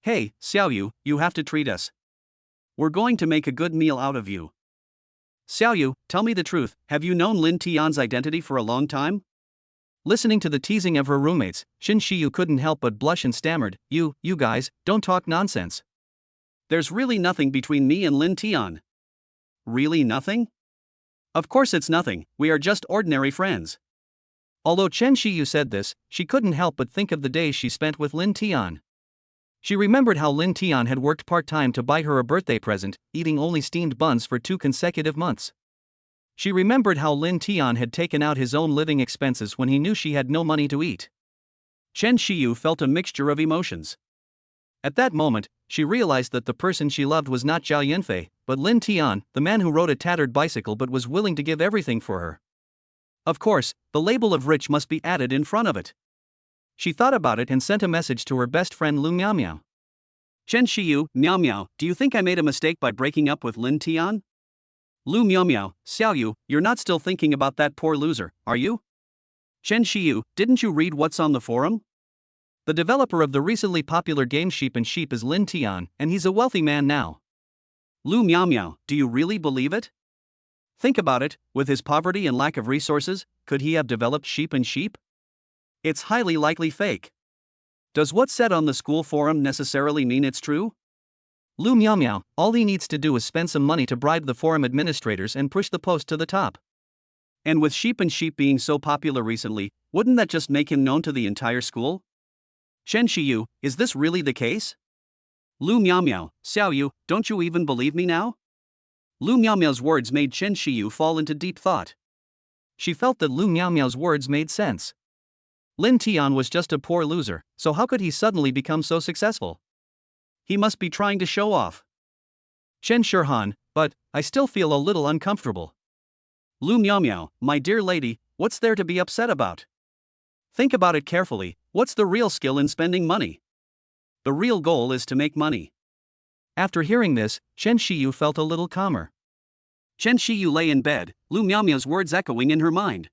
Hey, Xiaoyu, you have to treat us. We're going to make a good meal out of you. Xiaoyu, tell me the truth, have you known Lin Tian's identity for a long time? Listening to the teasing of her roommates, Shin Shiyu couldn't help but blush and stammered, You guys, don't talk nonsense. There's really nothing between me and Lin Tian. Really nothing? Of course it's nothing, we are just ordinary friends. Although Chen Shiyu said this, she couldn't help but think of the days she spent with Lin Tian. She remembered how Lin Tian had worked part-time to buy her a birthday present, eating only steamed buns for 2 consecutive months. She remembered how Lin Tian had taken out his own living expenses when he knew she had no money to eat. Chen Shiyu felt a mixture of emotions. At that moment, she realized that the person she loved was not Zhao Yunfei, but Lin Tian, the man who rode a tattered bicycle but was willing to give everything for her. Of course, the label of rich must be added in front of it. She thought about it and sent a message to her best friend Lu Miao. Chen Shiyu, Miao, do you think I made a mistake by breaking up with Lin Tian? Lu Miao, Xiao Yu, you're not still thinking about that poor loser, are you? Chen Shiyu, didn't you read what's on the forum? The developer of the recently popular game Sheep and Sheep is Lin Tian, and he's a wealthy man now. Lu Miao, do you really believe it? Think about it, with his poverty and lack of resources, could he have developed Sheep and Sheep? It's highly likely fake. Does what's said on the school forum necessarily mean it's true? Lu Miao, all he needs to do is spend some money to bribe the forum administrators and push the post to the top. And with Sheep and Sheep being so popular recently, wouldn't that just make him known to the entire school? Chen Shiyu, is this really the case? Lu Miao, Xiao Yu, don't you even believe me now? Lu Miao's words made Chen Shiyu fall into deep thought. She felt that Lu Miao's words made sense. Lin Tian was just a poor loser, so how could he suddenly become so successful? He must be trying to show off. Chen Shirhan, but I still feel a little uncomfortable. Lu Miao, my dear lady, what's there to be upset about? Think about it carefully, what's the real skill in spending money? The real goal is to make money. After hearing this, Chen Shiyu felt a little calmer. Chen Shiyu lay in bed, Lu Miao's words echoing in her mind.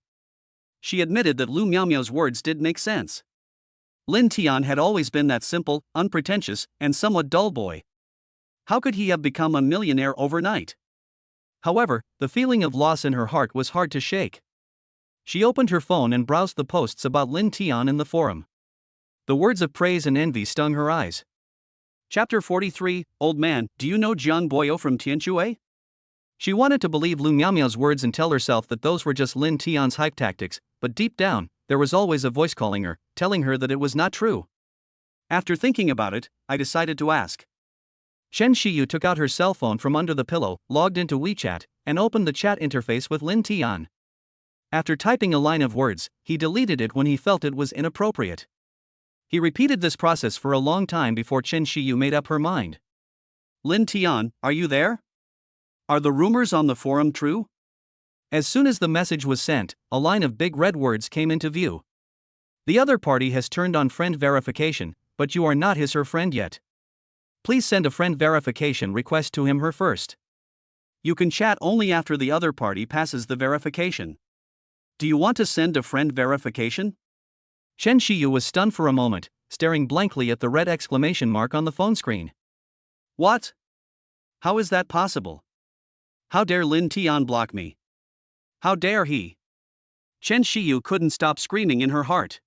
She admitted that Lu Miao's words did make sense. Lin Tian had always been that simple, unpretentious, and somewhat dull boy. How could he have become a millionaire overnight? However, the feeling of loss in her heart was hard to shake. She opened her phone and browsed the posts about Lin Tian in the forum. The words of praise and envy stung her eyes. Chapter 43, Old Man, do you know Jiang Boyo from Tianchue? She wanted to believe Lu Miao's words and tell herself that those were just Lin Tian's hype tactics, but deep down, there was always a voice calling her, telling her that it was not true. After thinking about it, I decided to ask. Chen Shiyu took out her cell phone from under the pillow, logged into WeChat, and opened the chat interface with Lin Tian. After typing a line of words, he deleted it when he felt it was inappropriate. He repeated this process for a long time before Chen Shiyu made up her mind. Lin Tian, are you there? Are the rumors on the forum true? As soon as the message was sent, a line of big red words came into view. The other party has turned on friend verification, but you are not her friend yet. Please send a friend verification request to him her first. You can chat only after the other party passes the verification. Do you want to send a friend verification? Chen Shiyu was stunned for a moment, staring blankly at the red exclamation mark on the phone screen. What? How is that possible? How dare Lin Tian block me? How dare he? Chen Shiyu couldn't stop screaming in her heart.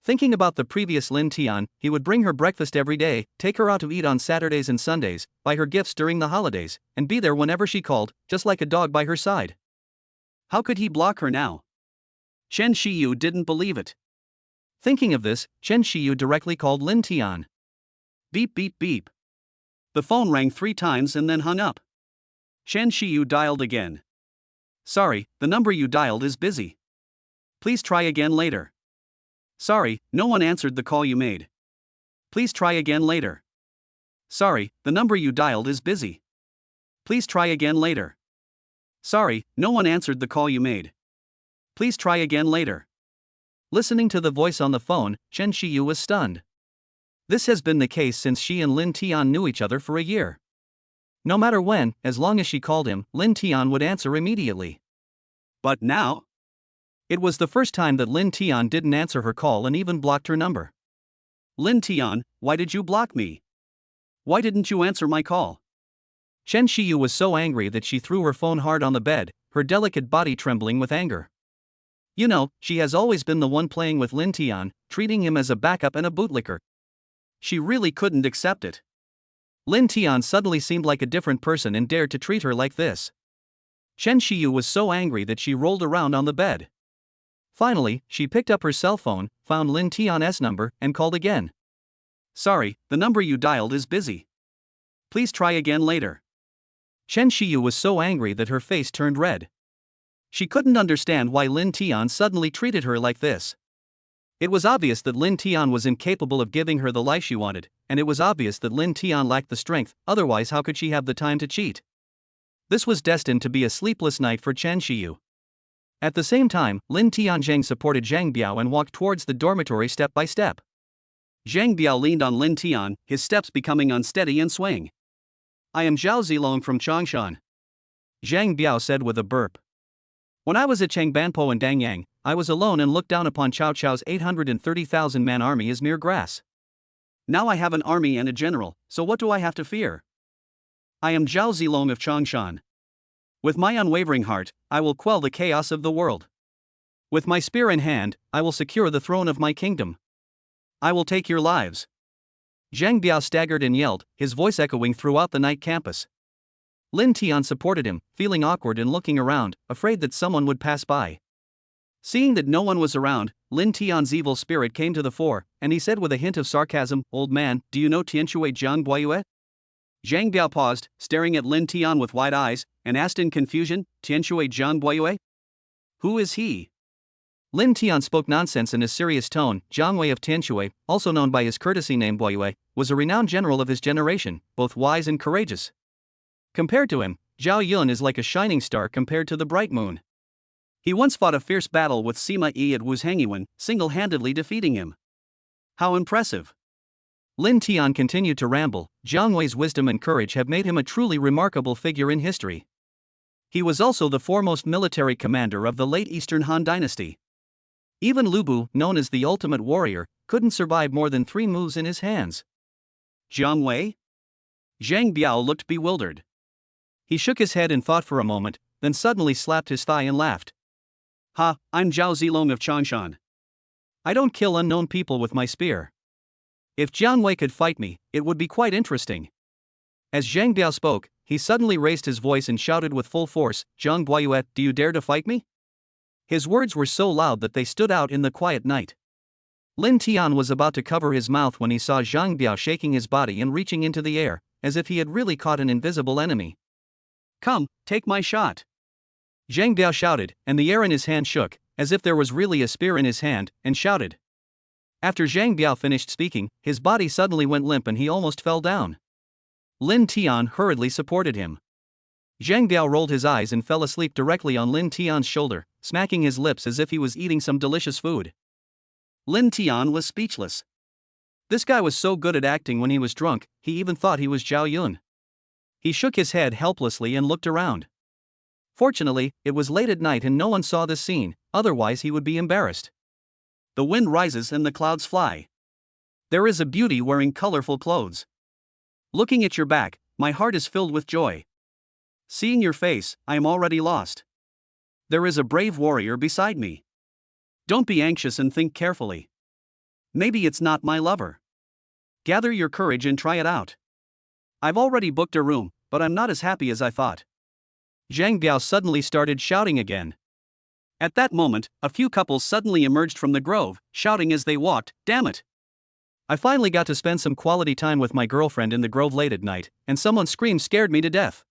Thinking about the previous Lin Tian, he would bring her breakfast every day, take her out to eat on Saturdays and Sundays, buy her gifts during the holidays, and be there whenever she called, just like a dog by her side. How could he block her now? Chen Shiyu didn't believe it. Thinking of this, Chen Shiyu directly called Lin Tian. Beep beep beep. The phone rang 3 times and then hung up. Chen Shiyu dialed again. Sorry, the number you dialed is busy. Please try again later. Sorry, no one answered the call you made. Please try again later. Sorry, the number you dialed is busy. Please try again later. Sorry, no one answered the call you made. Please try again later. Listening to the voice on the phone, Chen Shiyu was stunned. This has been the case since she and Lin Tian knew each other for a year. No matter when, as long as she called him, Lin Tian would answer immediately. But now? It was the first time that Lin Tian didn't answer her call and even blocked her number. Lin Tian, why did you block me? Why didn't you answer my call? Chen Shiyu was so angry that she threw her phone hard on the bed, her delicate body trembling with anger. You know, she has always been the one playing with Lin Tian, treating him as a backup and a bootlicker. She really couldn't accept it. Lin Tian suddenly seemed like a different person and dared to treat her like this. Chen Xiu was so angry that she rolled around on the bed. Finally, she picked up her cell phone, found Lin Tian's number, and called again. Sorry, the number you dialed is busy. Please try again later. Chen Xiu was so angry that her face turned red. She couldn't understand why Lin Tian suddenly treated her like this. It was obvious that Lin Tian was incapable of giving her the life she wanted, and it was obvious that Lin Tian lacked the strength, otherwise how could she have the time to cheat? This was destined to be a sleepless night for Chen Xiu. At the same time, Lin Tianzheng supported Zhang Biao and walked towards the dormitory step by step. Zhang Biao leaned on Lin Tian, his steps becoming unsteady and swaying. I am Zhao Zilong from Changshan. Zhang Biao said with a burp. When I was at Changbanpo and Dangyang, I was alone and looked down upon Cao Cao's 830,000-man army as mere grass. Now I have an army and a general, so what do I have to fear? I am Zhao Zilong of Changshan. With my unwavering heart, I will quell the chaos of the world. With my spear in hand, I will secure the throne of my kingdom. I will take your lives. Zhang Biao staggered and yelled, his voice echoing throughout the night campus. Lin Tian supported him, feeling awkward and looking around, afraid that someone would pass by. Seeing that no one was around, Lin Tian's evil spirit came to the fore, and he said with a hint of sarcasm, Old man, do you know Tianshui Jiang Guayue? Zhang Biao paused, staring at Lin Tian with wide eyes, and asked in confusion, Tianshui Jiang Guayue? Who is he? Lin Tian spoke nonsense in a serious tone. Jiang Wei of Tianshui, also known by his courtesy name Guayue, was a renowned general of his generation, both wise and courageous. Compared to him, Zhao Yun is like a shining star compared to the bright moon. He once fought a fierce battle with Sima Yi at Wu's Hangyuan, single-handedly defeating him. How impressive! Lin Tian continued to ramble. Jiang Wei's wisdom and courage have made him a truly remarkable figure in history. He was also the foremost military commander of the late Eastern Han dynasty. Even Lu Bu, known as the ultimate warrior, couldn't survive more than 3 moves in his hands. Jiang Wei? Zhang Biao looked bewildered. He shook his head and thought for a moment, then suddenly slapped his thigh and laughed. Ha, I'm Zhao Zilong of Changshan. I don't kill unknown people with my spear. If Jiang Wei could fight me, it would be quite interesting. As Zhang Biao spoke, he suddenly raised his voice and shouted with full force, Zhang Guayue, do you dare to fight me? His words were so loud that they stood out in the quiet night. Lin Tian was about to cover his mouth when he saw Zhang Biao shaking his body and reaching into the air, as if he had really caught an invisible enemy. Come, take my shot. Zhang Biao shouted, and the air in his hand shook, as if there was really a spear in his hand, and shouted. After Zhang Biao finished speaking, his body suddenly went limp and he almost fell down. Lin Tian hurriedly supported him. Zhang Biao rolled his eyes and fell asleep directly on Lin Tian's shoulder, smacking his lips as if he was eating some delicious food. Lin Tian was speechless. This guy was so good at acting when he was drunk, he even thought he was Zhao Yun. He shook his head helplessly and looked around. Fortunately, it was late at night and no one saw this scene, otherwise he would be embarrassed. The wind rises and the clouds fly. There is a beauty wearing colorful clothes. Looking at your back, my heart is filled with joy. Seeing your face, I am already lost. There is a brave warrior beside me. Don't be anxious and think carefully. Maybe it's not my lover. Gather your courage and try it out. I've already booked a room, but I'm not as happy as I thought. Zhang Biao suddenly started shouting again. At that moment, a few couples suddenly emerged from the grove, shouting as they walked, damn it! I finally got to spend some quality time with my girlfriend in the grove late at night, and someone's scream scared me to death.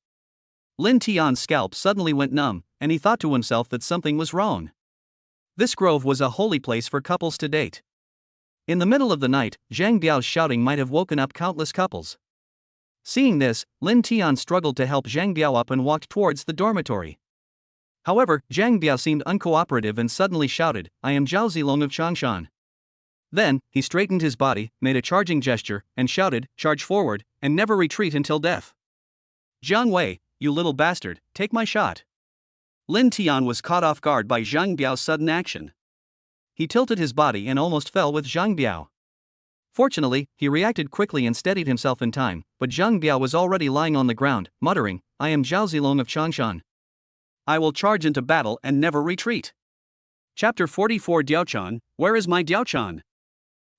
Lin Tian's scalp suddenly went numb, and he thought to himself that something was wrong. This grove was a holy place for couples to date. In the middle of the night, Zhang Biao's shouting might have woken up countless couples. Seeing this, Lin Tian struggled to help Zhang Biao up and walked towards the dormitory. However, Zhang Biao seemed uncooperative and suddenly shouted, I am Zhao Zilong of Changshan. Then, he straightened his body, made a charging gesture, and shouted, charge forward, and never retreat until death. Jiang Wei, you little bastard, take my shot. Lin Tian was caught off guard by Zhang Biao's sudden action. He tilted his body and almost fell with Zhang Biao. Fortunately, he reacted quickly and steadied himself in time, but Zhang Biao was already lying on the ground, muttering, I am Zhao Zilong of Changshan. I will charge into battle and never retreat. Chapter 44 Diaochan, where is my Diaochan?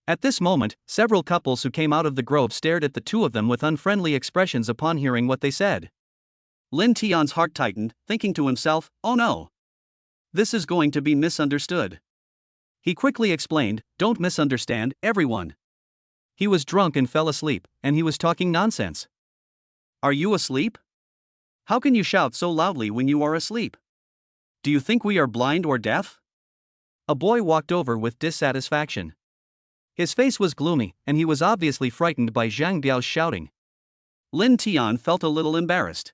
At this moment, several couples who came out of the grove stared at the two of them with unfriendly expressions upon hearing what they said. Lin Tian's heart tightened, thinking to himself, oh no. This is going to be misunderstood. He quickly explained, don't misunderstand, everyone. He was drunk and fell asleep, and he was talking nonsense. Are you asleep? How can you shout so loudly when you are asleep? Do you think we are blind or deaf? A boy walked over with dissatisfaction. His face was gloomy, and he was obviously frightened by Zhang Biao's shouting. Lin Tian felt a little embarrassed.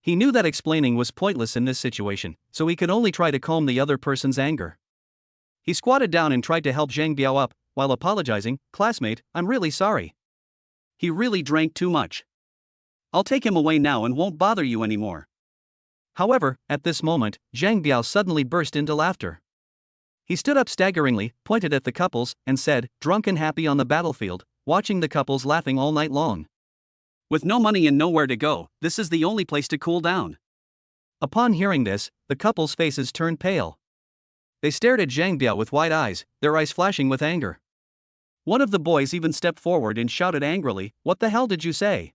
He knew that explaining was pointless in this situation, so he could only try to calm the other person's anger. He squatted down and tried to help Zhang Biao up, while apologizing, classmate, I'm really sorry. He really drank too much. I'll take him away now and won't bother you anymore. However, at this moment, Zhang Biao suddenly burst into laughter. He stood up staggeringly, pointed at the couples, and said, drunk and happy on the battlefield, watching the couples laughing all night long. With no money and nowhere to go, this is the only place to cool down. Upon hearing this, the couples' faces turned pale. They stared at Zhang Biao with wide eyes, their eyes flashing with anger. One of the boys even stepped forward and shouted angrily, what the hell did you say?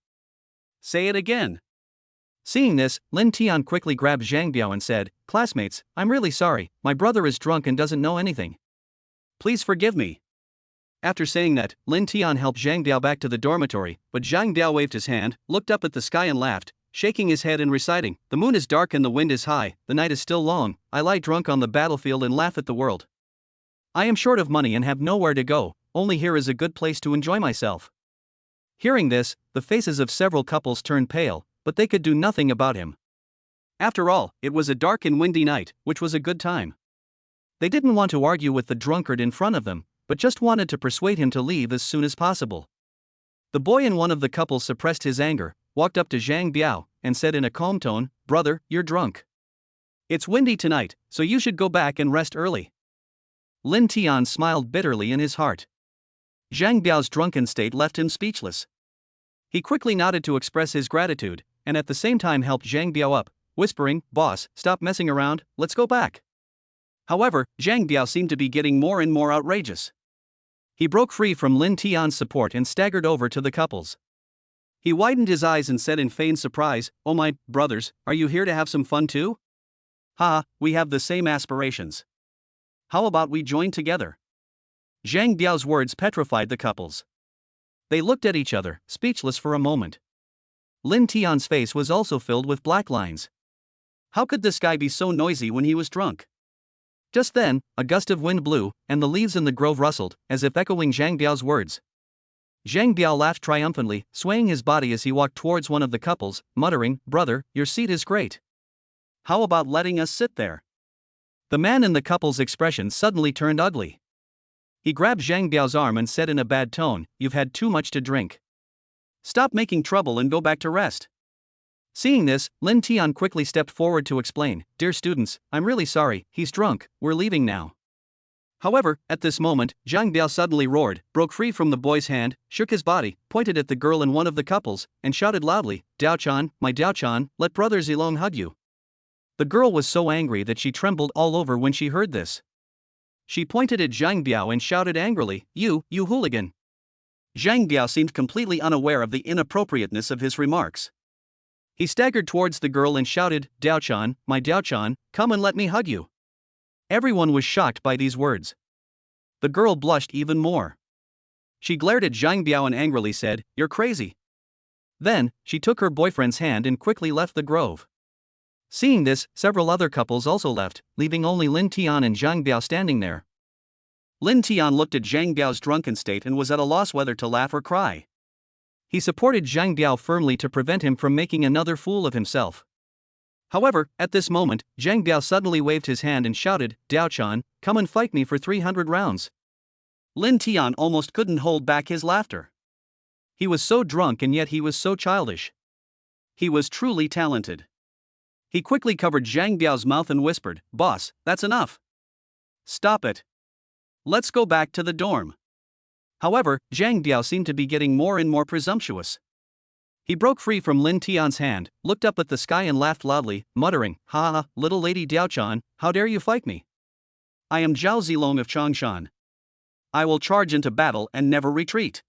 Say it again. Seeing this, Lin Tian quickly grabbed Zhang Biao and said, classmates, I'm really sorry, my brother is drunk and doesn't know anything. Please forgive me. After saying that, Lin Tian helped Zhang Biao back to the dormitory, but Zhang Biao waved his hand, looked up at the sky and laughed, shaking his head and reciting, the moon is dark and the wind is high, the night is still long, I lie drunk on the battlefield and laugh at the world. I am short of money and have nowhere to go, only here is a good place to enjoy myself. Hearing this, the faces of several couples turned pale, but they could do nothing about him. After all, it was a dark and windy night, which was a good time. They didn't want to argue with the drunkard in front of them, but just wanted to persuade him to leave as soon as possible. The boy in one of the couples suppressed his anger, walked up to Zhang Biao, and said in a calm tone, brother, you're drunk. It's windy tonight, so you should go back and rest early. Lin Tian smiled bitterly in his heart. Zhang Biao's drunken state left him speechless. He quickly nodded to express his gratitude, and at the same time helped Zhang Biao up, whispering, boss, stop messing around, let's go back. However, Zhang Biao seemed to be getting more and more outrageous. He broke free from Lin Tian's support and staggered over to the couples. He widened his eyes and said in feigned surprise, oh my, brothers, are you here to have some fun too? Ha, we have the same aspirations. How about we join together? Zhang Biao's words petrified the couples. They looked at each other, speechless for a moment. Lin Tian's face was also filled with black lines. How could this guy be so noisy when he was drunk? Just then, a gust of wind blew, and the leaves in the grove rustled, as if echoing Zhang Biao's words. Zhang Biao laughed triumphantly, swaying his body as he walked towards one of the couples, muttering, brother, your seat is great. How about letting us sit there? The man in the couple's expression suddenly turned ugly. He grabbed Zhang Biao's arm and said in a bad tone, you've had too much to drink. Stop making trouble and go back to rest. Seeing this, Lin Tian quickly stepped forward to explain, dear students, I'm really sorry, he's drunk, we're leaving now. However, at this moment, Zhang Biao suddenly roared, broke free from the boy's hand, shook his body, pointed at the girl in one of the couples, and shouted loudly, Diaochan, my Diaochan, let brother Zilong hug you. The girl was so angry that she trembled all over when she heard this. She pointed at Zhang Biao and shouted angrily, you hooligan. Zhang Biao seemed completely unaware of the inappropriateness of his remarks. He staggered towards the girl and shouted, Diaochan, my Diaochan, come and let me hug you. Everyone was shocked by these words. The girl blushed even more. She glared at Zhang Biao and angrily said, you're crazy. Then, she took her boyfriend's hand and quickly left the grove. Seeing this, several other couples also left, leaving only Lin Tian and Zhang Biao standing there. Lin Tian looked at Zhang Biao's drunken state and was at a loss whether to laugh or cry. He supported Zhang Biao firmly to prevent him from making another fool of himself. However, at this moment, Zhang Biao suddenly waved his hand and shouted, Diaochan, come and fight me for 300 rounds. Lin Tian almost couldn't hold back his laughter. He was so drunk and yet he was so childish. He was truly talented. He quickly covered Zhang Biao's mouth and whispered, boss, that's enough. Stop it. Let's go back to the dorm. However, Zhang Biao seemed to be getting more and more presumptuous. He broke free from Lin Tian's hand, looked up at the sky and laughed loudly, muttering, ha ha, little lady Diaochan, how dare you fight me? I am Zhao Zilong of Changshan. I will charge into battle and never retreat.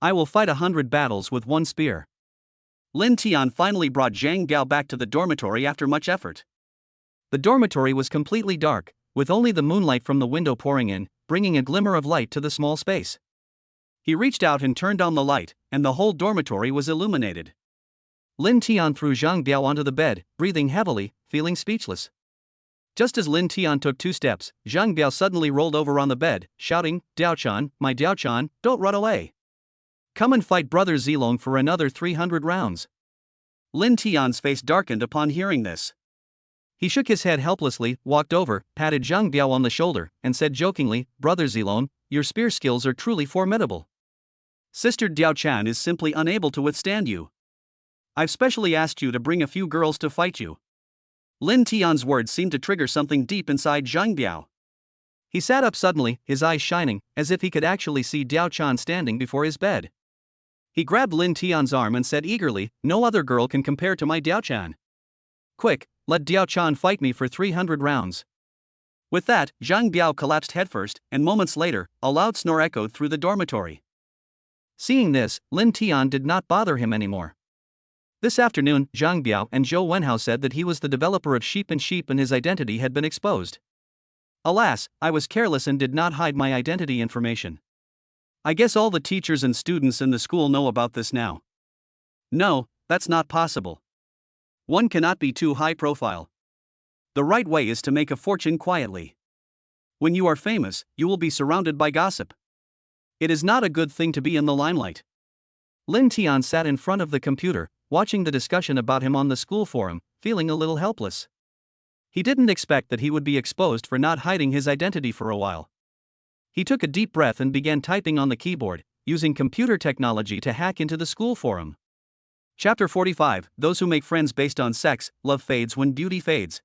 I will fight 100 battles with one spear. Lin Tian finally brought Zhang Biao back to the dormitory after much effort. The dormitory was completely dark, with only the moonlight from the window pouring in, bringing a glimmer of light to the small space. He reached out and turned on the light, and the whole dormitory was illuminated. Lin Tian threw Zhang Biao onto the bed, breathing heavily, feeling speechless. Just as Lin Tian took 2 steps, Zhang Biao suddenly rolled over on the bed, shouting, "Diaochan, my Diaochan, don't run away. Come and fight Brother Zilong for another 300 rounds." Lin Tian's face darkened upon hearing this. He shook his head helplessly, walked over, patted Zhang Biao on the shoulder, and said jokingly, "Brother Zilong, your spear skills are truly formidable. Sister Diaochan is simply unable to withstand you. I've specially asked you to bring a few girls to fight you." Lin Tian's words seemed to trigger something deep inside Zhang Biao. He sat up suddenly, his eyes shining, as if he could actually see Diaochan standing before his bed. He grabbed Lin Tian's arm and said eagerly, "No other girl can compare to my Diaochan. Quick, let Diaochan fight me for 300 rounds. With that, Zhang Biao collapsed headfirst, and moments later, a loud snore echoed through the dormitory. Seeing this, Lin Tian did not bother him anymore. This afternoon, Zhang Biao and Zhou Wenhao said that he was the developer of Sheep and his identity had been exposed. Alas, I was careless and did not hide my identity information. I guess all the teachers and students in the school know about this now. No, that's not possible. One cannot be too high profile. The right way is to make a fortune quietly. When you are famous, you will be surrounded by gossip. It is not a good thing to be in the limelight. Lin Tian sat in front of the computer, watching the discussion about him on the school forum, feeling a little helpless. He didn't expect that he would be exposed for not hiding his identity for a while. He took a deep breath and began typing on the keyboard, using computer technology to hack into the school forum. Chapter 45, Those Who Make Friends Based on Sex, Love Fades When Beauty Fades.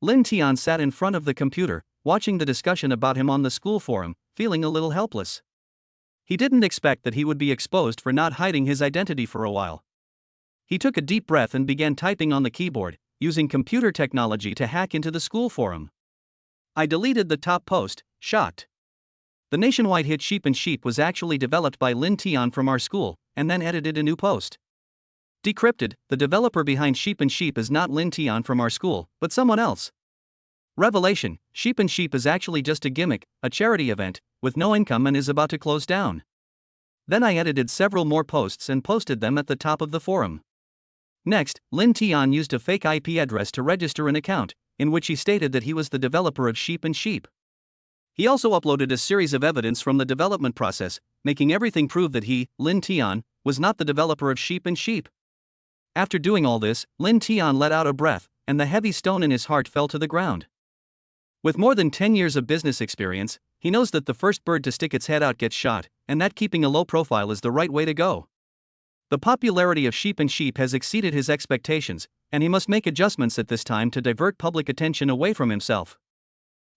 Lin Tian sat in front of the computer, watching the discussion about him on the school forum, feeling a little helpless. He didn't expect that he would be exposed for not hiding his identity for a while. He took a deep breath and began typing on the keyboard, using computer technology to hack into the school forum. I deleted the top post, shocked. The nationwide hit Sheep and was actually developed by Lin Tian from our school, and then edited a new post. Decrypted, the developer behind Sheep and is not Lin Tian from our school, but someone else. Revelation, Sheep and is actually just a gimmick, a charity event, with no income and is about to close down. Then I edited several more posts and posted them at the top of the forum. Next, Lin Tian used a fake IP address to register an account, in which he stated that he was the developer of Sheep and He also uploaded a series of evidence from the development process, making everything prove that he, Lin Tian, was not the developer of Sheep and After doing all this, Lin Tian let out a breath, and the heavy stone in his heart fell to the ground. With more than 10 years of business experience, he knows that the first bird to stick its head out gets shot, and that keeping a low profile is the right way to go. The popularity of Sheep and has exceeded his expectations, and he must make adjustments at this time to divert public attention away from himself.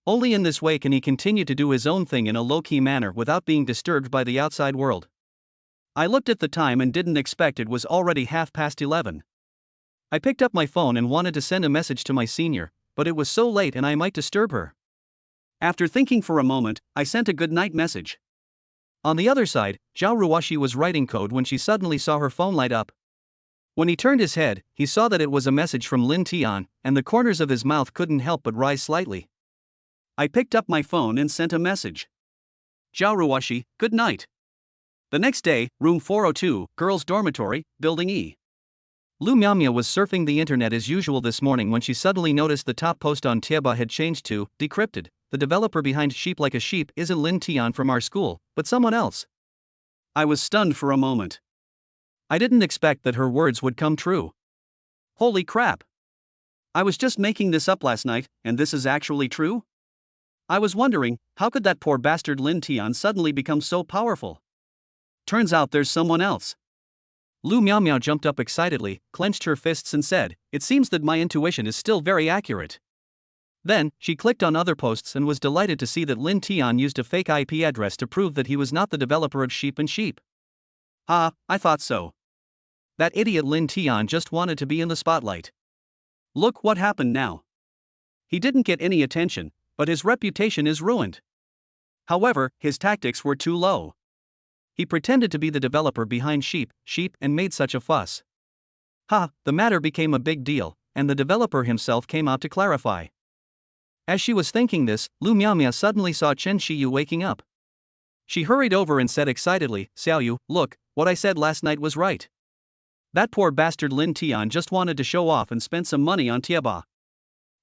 Only in this way can he continue to do his own thing in a low-key manner without being disturbed by the outside world. I looked at the time and didn't expect it was already 11:30. I picked up my phone and wanted to send a message to my senior, but it was so late and I might disturb her. After thinking for a moment, I sent a good-night message. On the other side, Xiao Ruashi was writing code when she suddenly saw her phone light up. When he turned his head, he saw that it was a message from Lin Tian, and the corners of his mouth couldn't help but rise slightly. I picked up my phone and sent a message. Xiao Ruashi, good night. The next day, room 402, girls' dormitory, building E. Lu Miaomia was surfing the internet as usual this morning when she suddenly noticed the top post on Tieba had changed to, decrypted, the developer behind Sheep Like a Sheep isn't Lin Tian from our school, but someone else. I was stunned for a moment. I didn't expect that her words would come true. Holy crap. I was just making this up last night, and this is actually true? I was wondering, how could that poor bastard Lin Tian suddenly become so powerful? Turns out there's someone else. Lu Miaomia jumped up excitedly, clenched her fists and said, it seems that my intuition is still very accurate. Then, she clicked on other posts and was delighted to see that Lin Tian used a fake IP address to prove that he was not the developer of Sheep and Ha, I thought so. That idiot Lin Tian just wanted to be in the spotlight. Look what happened now. He didn't get any attention, but his reputation is ruined. However, his tactics were too low. He pretended to be the developer behind Sheep, and made such a fuss. The matter became a big deal, and the developer himself came out to clarify. As she was thinking this, Lu Miaomia suddenly saw Chen Shiyu waking up. She hurried over and said excitedly, Xiaoyu, look, what I said last night was right. That poor bastard Lin Tian just wanted to show off and spend some money on Tiaba.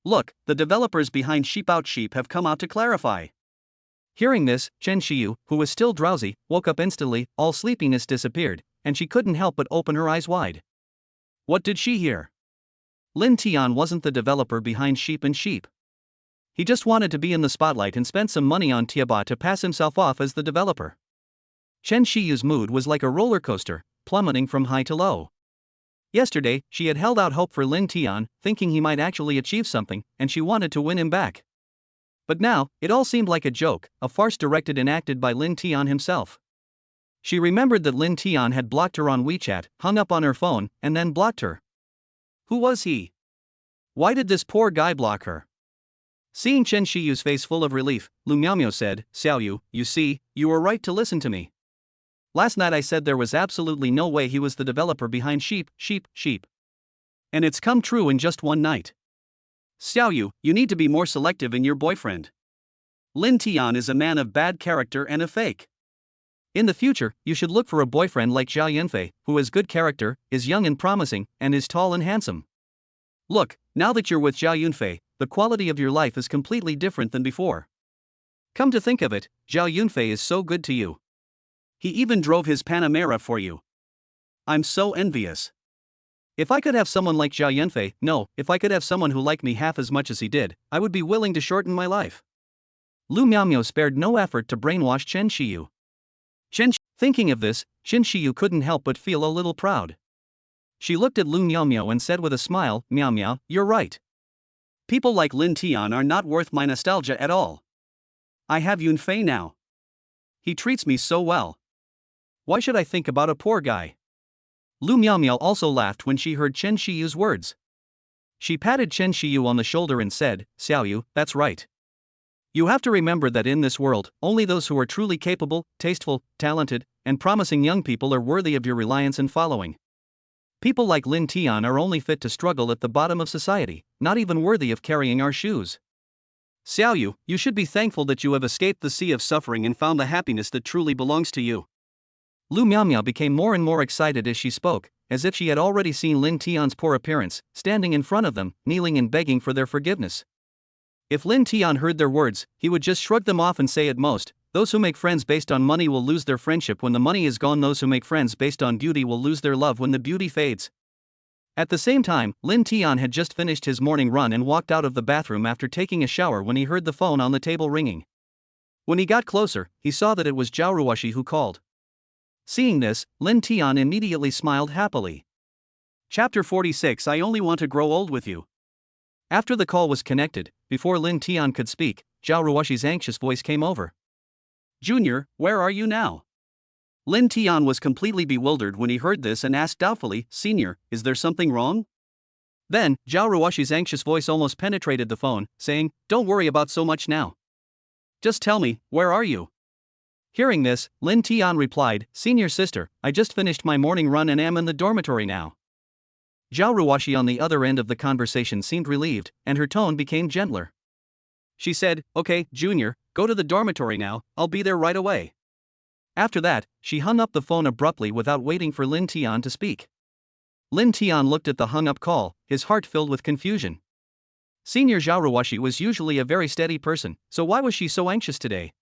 Look, the developers behind Sheep have come out to clarify. Hearing this, Chen Shiyu, who was still drowsy, woke up instantly, all sleepiness disappeared, and she couldn't help but open her eyes wide. What did she hear? Lin Tian wasn't the developer behind Sheep. He just wanted to be in the spotlight and spent some money on Tiaba to pass himself off as the developer. Chen Shiyu's mood was like a roller coaster, plummeting from high to low. Yesterday, she had held out hope for Lin Tian, thinking he might actually achieve something, and she wanted to win him back. But now, it all seemed like a joke, a farce directed and acted by Lin Tian himself. She remembered that Lin Tian had blocked her on WeChat, hung up on her phone, and then blocked her. Who was he? Why did this poor guy block her? Seeing Chen Shiyu's face full of relief, Lu Miaomio said, Xiaoyu, you see, you were right to listen to me. Last night I said there was absolutely no way he was the developer behind Sheep. And it's come true in just one night. Xiaoyu, you need to be more selective in your boyfriend. Lin Tian is a man of bad character and a fake. In the future, you should look for a boyfriend like Zhao Yunfei, who has good character, is young and promising, and is tall and handsome. Look, now that you're with Zhao Yunfei, the quality of your life is completely different than before. Come to think of it, Zhao Yunfei is so good to you. He even drove his Panamera for you. I'm so envious. If I could have someone like Zhao Yunfei, if I could have someone who liked me half as much as he did, I would be willing to shorten my life. Lu Miaomio spared no effort to brainwash Chen Shiyu. Thinking of this, Chen Shiyu couldn't help but feel a little proud. She looked at Lu Miaomio and said with a smile, Miaomio, you're right. People like Lin Tian are not worth my nostalgia at all. I have Yunfei now. He treats me so well. Why should I think about a poor guy? Lu Miaomio also laughed when she heard Chen Shiyu's words. She patted Chen Shiyu on the shoulder and said, Xiaoyu, that's right. You have to remember that in this world, only those who are truly capable, tasteful, talented, and promising young people are worthy of your reliance and following. People like Lin Tian are only fit to struggle at the bottom of society, not even worthy of carrying our shoes. Xiaoyu, you should be thankful that you have escaped the sea of suffering and found the happiness that truly belongs to you. Lu Miaomio became more and more excited as she spoke, as if she had already seen Lin Tian's poor appearance, standing in front of them, kneeling and begging for their forgiveness. If Lin Tian heard their words, he would just shrug them off and say at most, those who make friends based on money will lose their friendship when the money is gone. Those who make friends based on beauty will lose their love when the beauty fades. At the same time, Lin Tian had just finished his morning run and walked out of the bathroom after taking a shower when he heard the phone on the table ringing. When he got closer, he saw that it was Xiao Ruashi who called. Seeing this, Lin Tian immediately smiled happily. Chapter 46 I Only Want to Grow Old with You. After the call was connected, before Lin Tian could speak, Xiao Ruashi's anxious voice came over. Junior, where are you now? Lin Tian was completely bewildered when he heard this and asked doubtfully, Senior, is there something wrong? Then, Xiao Ruashi's anxious voice almost penetrated the phone, saying, don't worry about so much now. Just tell me, where are you? Hearing this, Lin Tian replied, Senior sister, I just finished my morning run and am in the dormitory now. Xiao Ruashi on the other end of the conversation seemed relieved, and her tone became gentler. She said, okay, Junior, go to the dormitory now, I'll be there right away. After that, she hung up the phone abruptly without waiting for Lin Tian to speak. Lin Tian looked at the hung-up call, his heart filled with confusion. Senior Xiao Ruashi was usually a very steady person, so why was she so anxious today?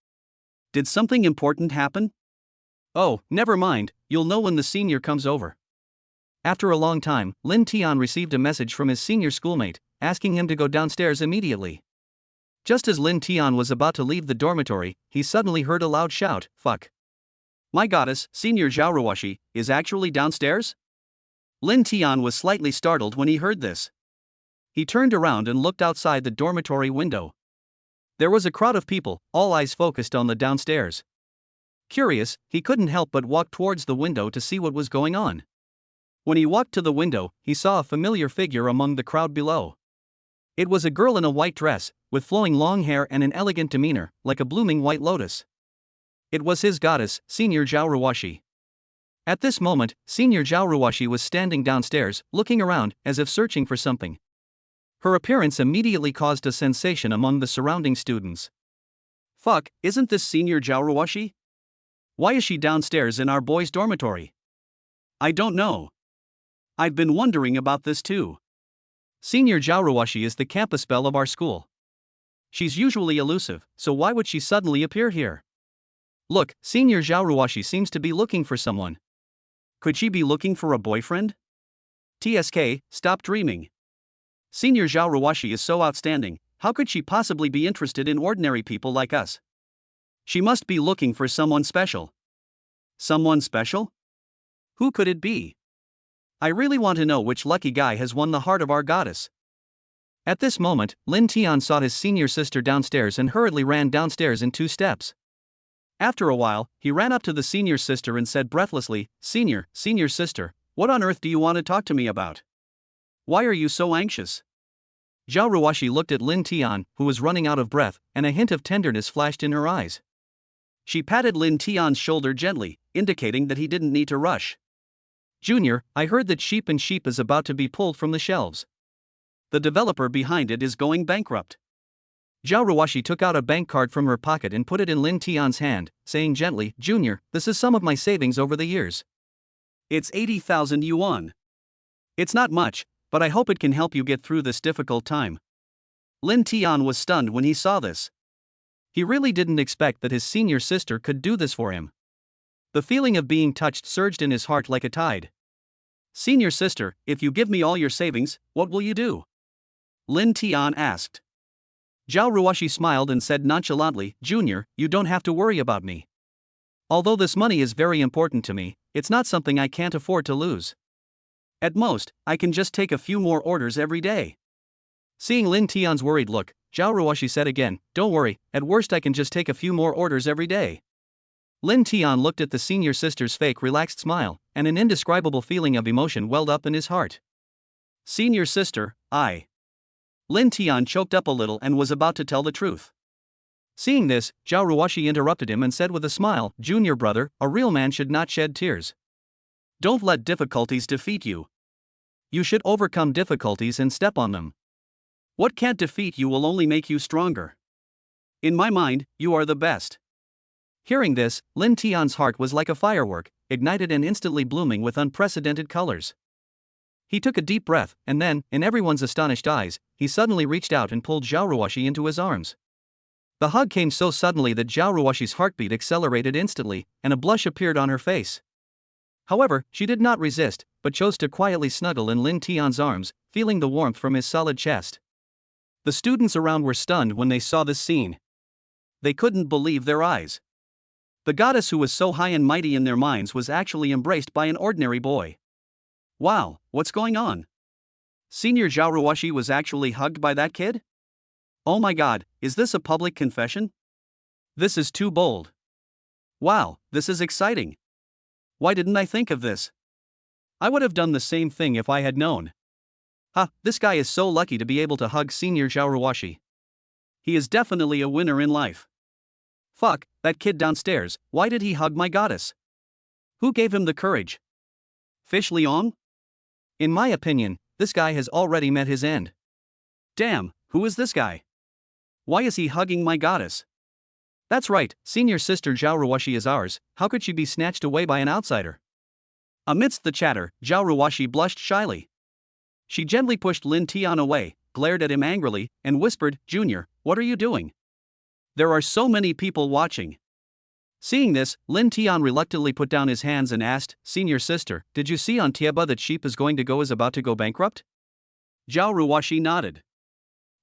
Did something important happen? Oh, never mind, you'll know when the senior comes over. After a long time, Lin Tian received a message from his senior schoolmate, asking him to go downstairs immediately. Just as Lin Tian was about to leave the dormitory, he suddenly heard a loud shout, fuck. My goddess, Senior Xiao Ruashi, is actually downstairs? Lin Tian was slightly startled when he heard this. He turned around and looked outside the dormitory window. There was a crowd of people, all eyes focused on the downstairs. Curious, he couldn't help but walk towards the window to see what was going on. When he walked to the window, he saw a familiar figure among the crowd below. It was a girl in a white dress, with flowing long hair and an elegant demeanor, like a blooming white lotus. It was his goddess, Senior Xiao Ruashi. At this moment, Senior Xiao Ruashi was standing downstairs, looking around, as if searching for something. Her appearance immediately caused a sensation among the surrounding students. Fuck, isn't this Senior Xiao Ruashi? Why is she downstairs in our boys' dormitory? I don't know. I've been wondering about this too. Senior Xiao Ruashi is the campus belle of our school. She's usually elusive, so why would she suddenly appear here? Look, Senior Xiao Ruashi seems to be looking for someone. Could she be looking for a boyfriend? TSK, stop dreaming. Senior Xiao Ruashi is so outstanding, how could she possibly be interested in ordinary people like us? She must be looking for someone special. Someone special? Who could it be? I really want to know which lucky guy has won the heart of our goddess. At this moment, Lin Tian saw his senior sister downstairs and hurriedly ran downstairs in 2 steps. After a while, he ran up to the senior sister and said breathlessly, Senior sister, what on earth do you want to talk to me about? Why are you so anxious? Xiao Ruashi looked at Lin Tian, who was running out of breath, and a hint of tenderness flashed in her eyes. She patted Lin Tian's shoulder gently, indicating that he didn't need to rush. Junior, I heard that Sheep and Sheep is about to be pulled from the shelves. The developer behind it is going bankrupt. Xiao Ruashi took out a bank card from her pocket and put it in Lin Tian's hand, saying gently, Junior, this is some of my savings over the years. It's 80,000 yuan. It's not much, but I hope it can help you get through this difficult time. Lin Tian was stunned when he saw this. He really didn't expect that his senior sister could do this for him. The feeling of being touched surged in his heart like a tide. Senior sister, if you give me all your savings, what will you do? Lin Tian asked. Xiao Ruashi smiled and said nonchalantly, Junior, you don't have to worry about me. Although this money is very important to me, it's not something I can't afford to lose. At most, I can just take a few more orders every day. Seeing Lin Tian's worried look, Xiao Ruashi said again, Don't worry, at worst I can just take a few more orders every day. Lin Tian looked at the senior sister's fake relaxed smile, and an indescribable feeling of emotion welled up in his heart. Senior sister, Lin Tian choked up a little and was about to tell the truth. Seeing this, Xiao Ruashi interrupted him and said with a smile, Junior brother, a real man should not shed tears. Don't let difficulties defeat you. You should overcome difficulties and step on them. What can't defeat you will only make you stronger. In my mind, you are the best. Hearing this, Lin Tian's heart was like a firework, ignited and instantly blooming with unprecedented colors. He took a deep breath, and then, in everyone's astonished eyes, he suddenly reached out and pulled Xiao Ruashi into his arms. The hug came so suddenly that Xiao Ruashi's heartbeat accelerated instantly, and a blush appeared on her face. However, she did not resist, but chose to quietly snuggle in Lin Tian's arms, feeling the warmth from his solid chest. The students around were stunned when they saw this scene. They couldn't believe their eyes. The goddess who was so high and mighty in their minds was actually embraced by an ordinary boy. Wow, what's going on? Senior Xiao Ruashi was actually hugged by that kid? Oh my god, is this a public confession? This is too bold. Wow, this is exciting. Why didn't I think of this? I would have done the same thing if I had known. This guy is so lucky to be able to hug Senior Xiao Ruashi. He is definitely a winner in life. Fuck, that kid downstairs, why did he hug my goddess? Who gave him the courage? Fish Liang? In my opinion, this guy has already met his end. Damn, who is this guy? Why is he hugging my goddess? That's right, senior sister Xiao Ruashi is ours, how could she be snatched away by an outsider? Amidst the chatter, Xiao Ruashi blushed shyly. She gently pushed Lin Tian away, glared at him angrily, and whispered, Junior, what are you doing? There are so many people watching. Seeing this, Lin Tian reluctantly put down his hands and asked, Senior sister, did you see on Tieba that Sheep is about to go bankrupt? Xiao Ruashi nodded.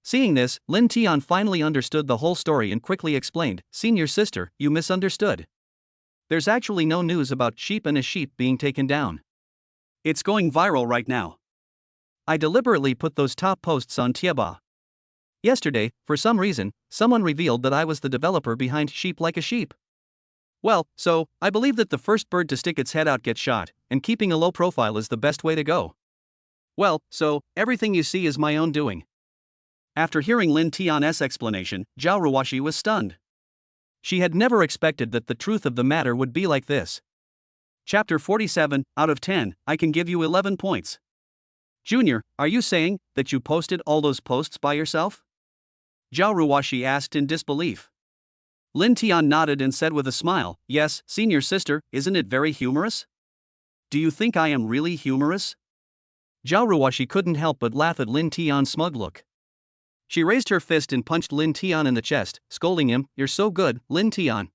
Seeing this, Lin Tian finally understood the whole story and quickly explained, Senior sister, you misunderstood. There's actually no news about Sheep and a sheep being taken down. It's going viral right now. I deliberately put those top posts on Tieba. Yesterday, for some reason, someone revealed that I was the developer behind Sheep Like a Sheep. Well, so, I believe that the first bird to stick its head out gets shot, and keeping a low profile is the best way to go. Well, so, everything you see is my own doing. After hearing Lin Tian's explanation, Xiao Ruashi was stunned. She had never expected that the truth of the matter would be like this. Chapter 47, out of 10, I can give you 11 points. Junior, are you saying that you posted all those posts by yourself? Xiao Ruashi asked in disbelief. Lin Tian nodded and said with a smile, yes, senior sister, isn't it very humorous? Do you think I am really humorous? Xiao Ruashi couldn't help but laugh at Lin Tian's smug look. She raised her fist and punched Lin Tian in the chest, scolding him, you're so good, Lin Tian.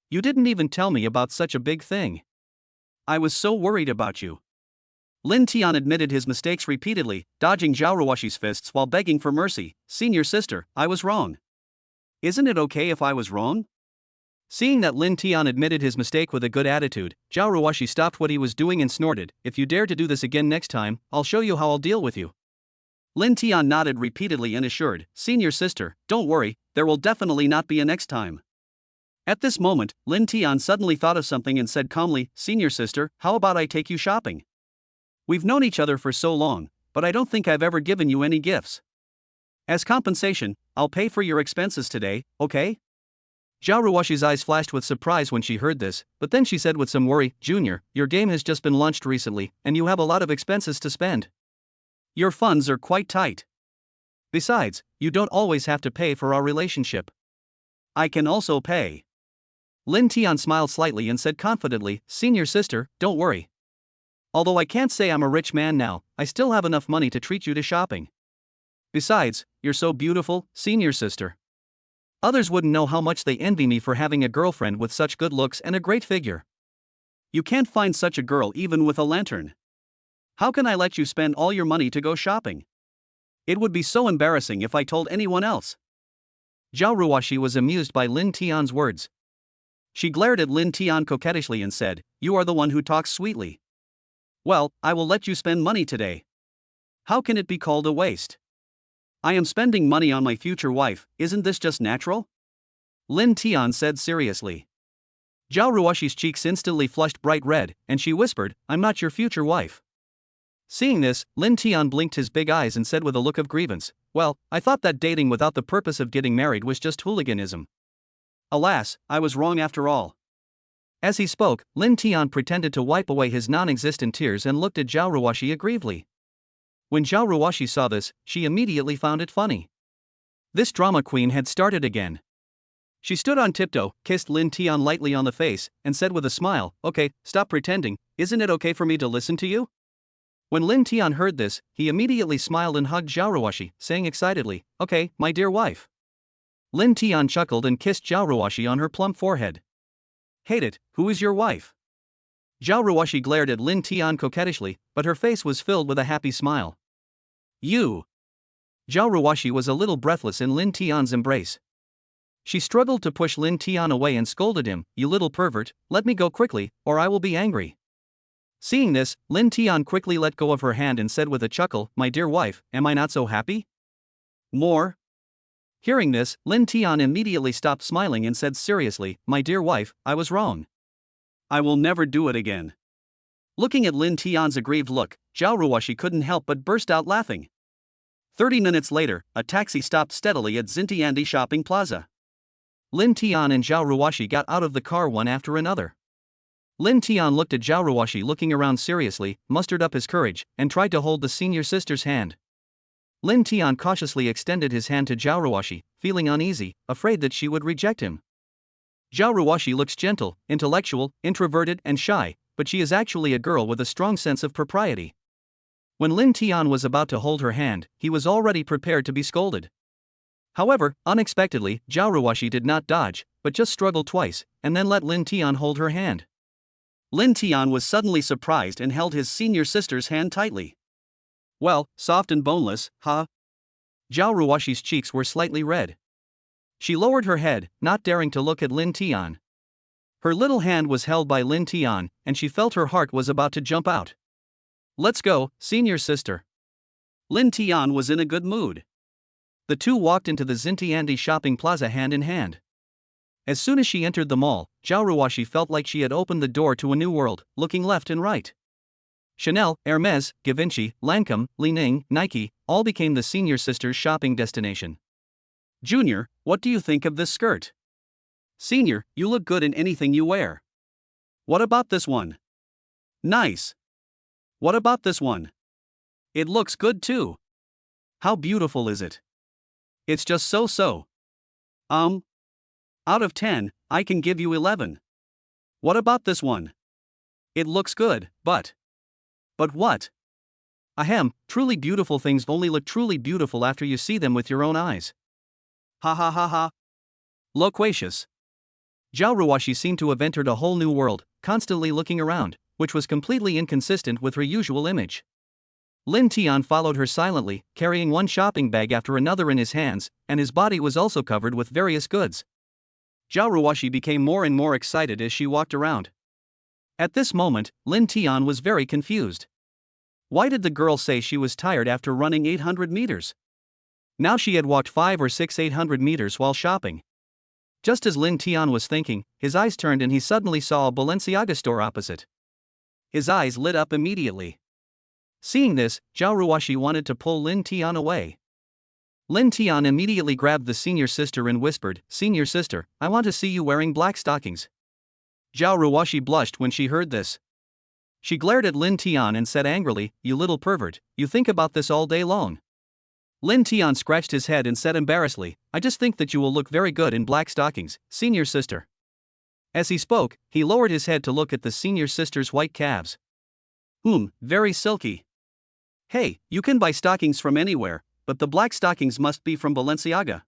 You didn't even tell me about such a big thing. I was so worried about you. Lin Tian admitted his mistakes repeatedly, dodging Xiao Ruashi's fists while begging for mercy. Senior sister, I was wrong. Isn't it okay if I was wrong? Seeing that Lin Tian admitted his mistake with a good attitude, Xiao Ruashi stopped what he was doing and snorted, if you dare to do this again next time, I'll show you how I'll deal with you. Lin Tian nodded repeatedly and assured, senior sister, don't worry, there will definitely not be a next time. At this moment, Lin Tian suddenly thought of something and said calmly, senior sister, how about I take you shopping? We've known each other for so long, but I don't think I've ever given you any gifts. As compensation, I'll pay for your expenses today, okay? Xiao Ruashi's eyes flashed with surprise when she heard this, but then she said with some worry, Junior, your game has just been launched recently, and you have a lot of expenses to spend. Your funds are quite tight. Besides, you don't always have to pay for our relationship. I can also pay. Lin Tian smiled slightly and said confidently, senior sister, don't worry. Although I can't say I'm a rich man now, I still have enough money to treat you to shopping. Besides, you're so beautiful, senior sister. Others wouldn't know how much they envy me for having a girlfriend with such good looks and a great figure. You can't find such a girl even with a lantern. How can I let you spend all your money to go shopping? It would be so embarrassing if I told anyone else. Xiao Ruashi was amused by Lin Tian's words. She glared at Lin Tian coquettishly and said, you are the one who talks sweetly. Well, I will let you spend money today. How can it be called a waste? I am spending money on my future wife, isn't this just natural? Lin Tian said seriously. Xiao Ruashi's cheeks instantly flushed bright red, and she whispered, I'm not your future wife. Seeing this, Lin Tian blinked his big eyes and said with a look of grievance, well, I thought that dating without the purpose of getting married was just hooliganism. Alas, I was wrong after all. As he spoke, Lin Tian pretended to wipe away his non-existent tears and looked at Xiao Ruashi aggrievely. When Xiao Ruashi saw this, she immediately found it funny. This drama queen had started again. She stood on tiptoe, kissed Lin Tian lightly on the face, and said with a smile, okay, stop pretending, isn't it okay for me to listen to you? When Lin Tian heard this, he immediately smiled and hugged Xiao Ruashi, saying excitedly, okay, my dear wife. Lin Tian chuckled and kissed Xiao Ruashi on her plump forehead. Hate it, who is your wife? Xiao Ruashi glared at Lin Tian coquettishly, but her face was filled with a happy smile. You. Xiao Ruashi was a little breathless in Lin Tian's embrace. She struggled to push Lin Tian away and scolded him, you little pervert, let me go quickly, or I will be angry. Seeing this, Lin Tian quickly let go of her hand and said with a chuckle, my dear wife, am I not so happy? More? Hearing this, Lin Tian immediately stopped smiling and said seriously, my dear wife, I was wrong. I will never do it again. Looking at Lin Tian's aggrieved look, Xiao Ruashi couldn't help but burst out laughing. 30 minutes later, a taxi stopped steadily at Xintiandi Shopping Plaza. Lin Tian and Xiao Ruashi got out of the car one after another. Lin Tian looked at Xiao Ruashi looking around seriously, mustered up his courage, and tried to hold the senior sister's hand. Lin Tian cautiously extended his hand to Xiao Ruashi, feeling uneasy, afraid that she would reject him. Xiao Ruashi looks gentle, intellectual, introverted, and shy, but she is actually a girl with a strong sense of propriety. When Lin Tian was about to hold her hand, he was already prepared to be scolded. However, unexpectedly, Xiao Ruashi did not dodge, but just struggled twice, and then let Lin Tian hold her hand. Lin Tian was suddenly surprised and held his senior sister's hand tightly. Well, soft and boneless, huh? Xiao Ruashi's cheeks were slightly red. She lowered her head, not daring to look at Lin Tian. Her little hand was held by Lin Tian, and she felt her heart was about to jump out. Let's go, senior sister. Lin Tian was in a good mood. The two walked into the Xintiandi Shopping Plaza hand in hand. As soon as she entered the mall, Xiao Ruashi felt like she had opened the door to a new world, looking left and right. Chanel, Hermes, Givenchy, Lancome, Li-Ning, Nike, all became the senior sisters' shopping destination. Junior, what do you think of this skirt? Senior, you look good in anything you wear. What about this one? Nice. What about this one? It looks good too. How beautiful is it? It's just so. Out of 10, I can give you 11. What about this one? It looks good, but what? Ahem, truly beautiful things only look truly beautiful after you see them with your own eyes. Ha ha ha ha. Loquacious. Xiao Ruashi seemed to have entered a whole new world, constantly looking around, which was completely inconsistent with her usual image. Lin Tian followed her silently, carrying one shopping bag after another in his hands, and his body was also covered with various goods. Xiao Ruashi became more and more excited as she walked around. At this moment, Lin Tian was very confused. Why did the girl say she was tired after running 800 meters? Now she had walked 5 or 6 800 meters while shopping. Just as Lin Tian was thinking, his eyes turned and he suddenly saw a Balenciaga store opposite. His eyes lit up immediately. Seeing this, Xiao Ruashi wanted to pull Lin Tian away. Lin Tian immediately grabbed the senior sister and whispered, "Senior sister, I want to see you wearing black stockings." Xiao Ruashi blushed when she heard this. She glared at Lin Tian and said angrily, "You little pervert, you think about this all day long." Lin Tian scratched his head and said embarrassedly, "I just think that you will look very good in black stockings, senior sister." As he spoke, he lowered his head to look at the senior sister's white calves. Very silky. Hey, you can buy stockings from anywhere, but the black stockings must be from Balenciaga.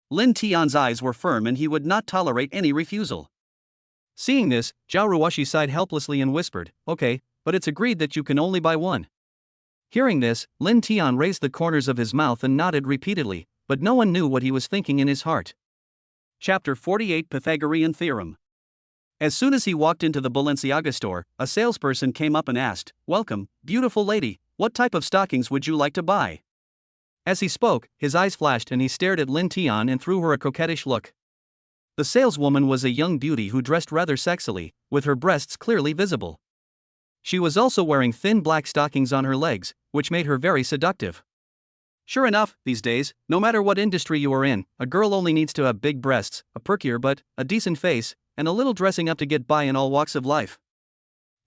Lin Tian's eyes were firm and he would not tolerate any refusal. Seeing this, Xiao Ruashi sighed helplessly and whispered, "Okay, but it's agreed that you can only buy one." Hearing this, Lin Tian raised the corners of his mouth and nodded repeatedly, but no one knew what he was thinking in his heart. Chapter 48 Pythagorean Theorem. As soon as he walked into the Balenciaga store, a salesperson came up and asked, "Welcome, beautiful lady, what type of stockings would you like to buy?" As he spoke, his eyes flashed and he stared at Lin Tian and threw her a coquettish look. The saleswoman was a young beauty who dressed rather sexily, with her breasts clearly visible. She was also wearing thin black stockings on her legs, which made her very seductive. Sure enough, these days, no matter what industry you are in, a girl only needs to have big breasts, a perkier butt, a decent face, and a little dressing up to get by in all walks of life.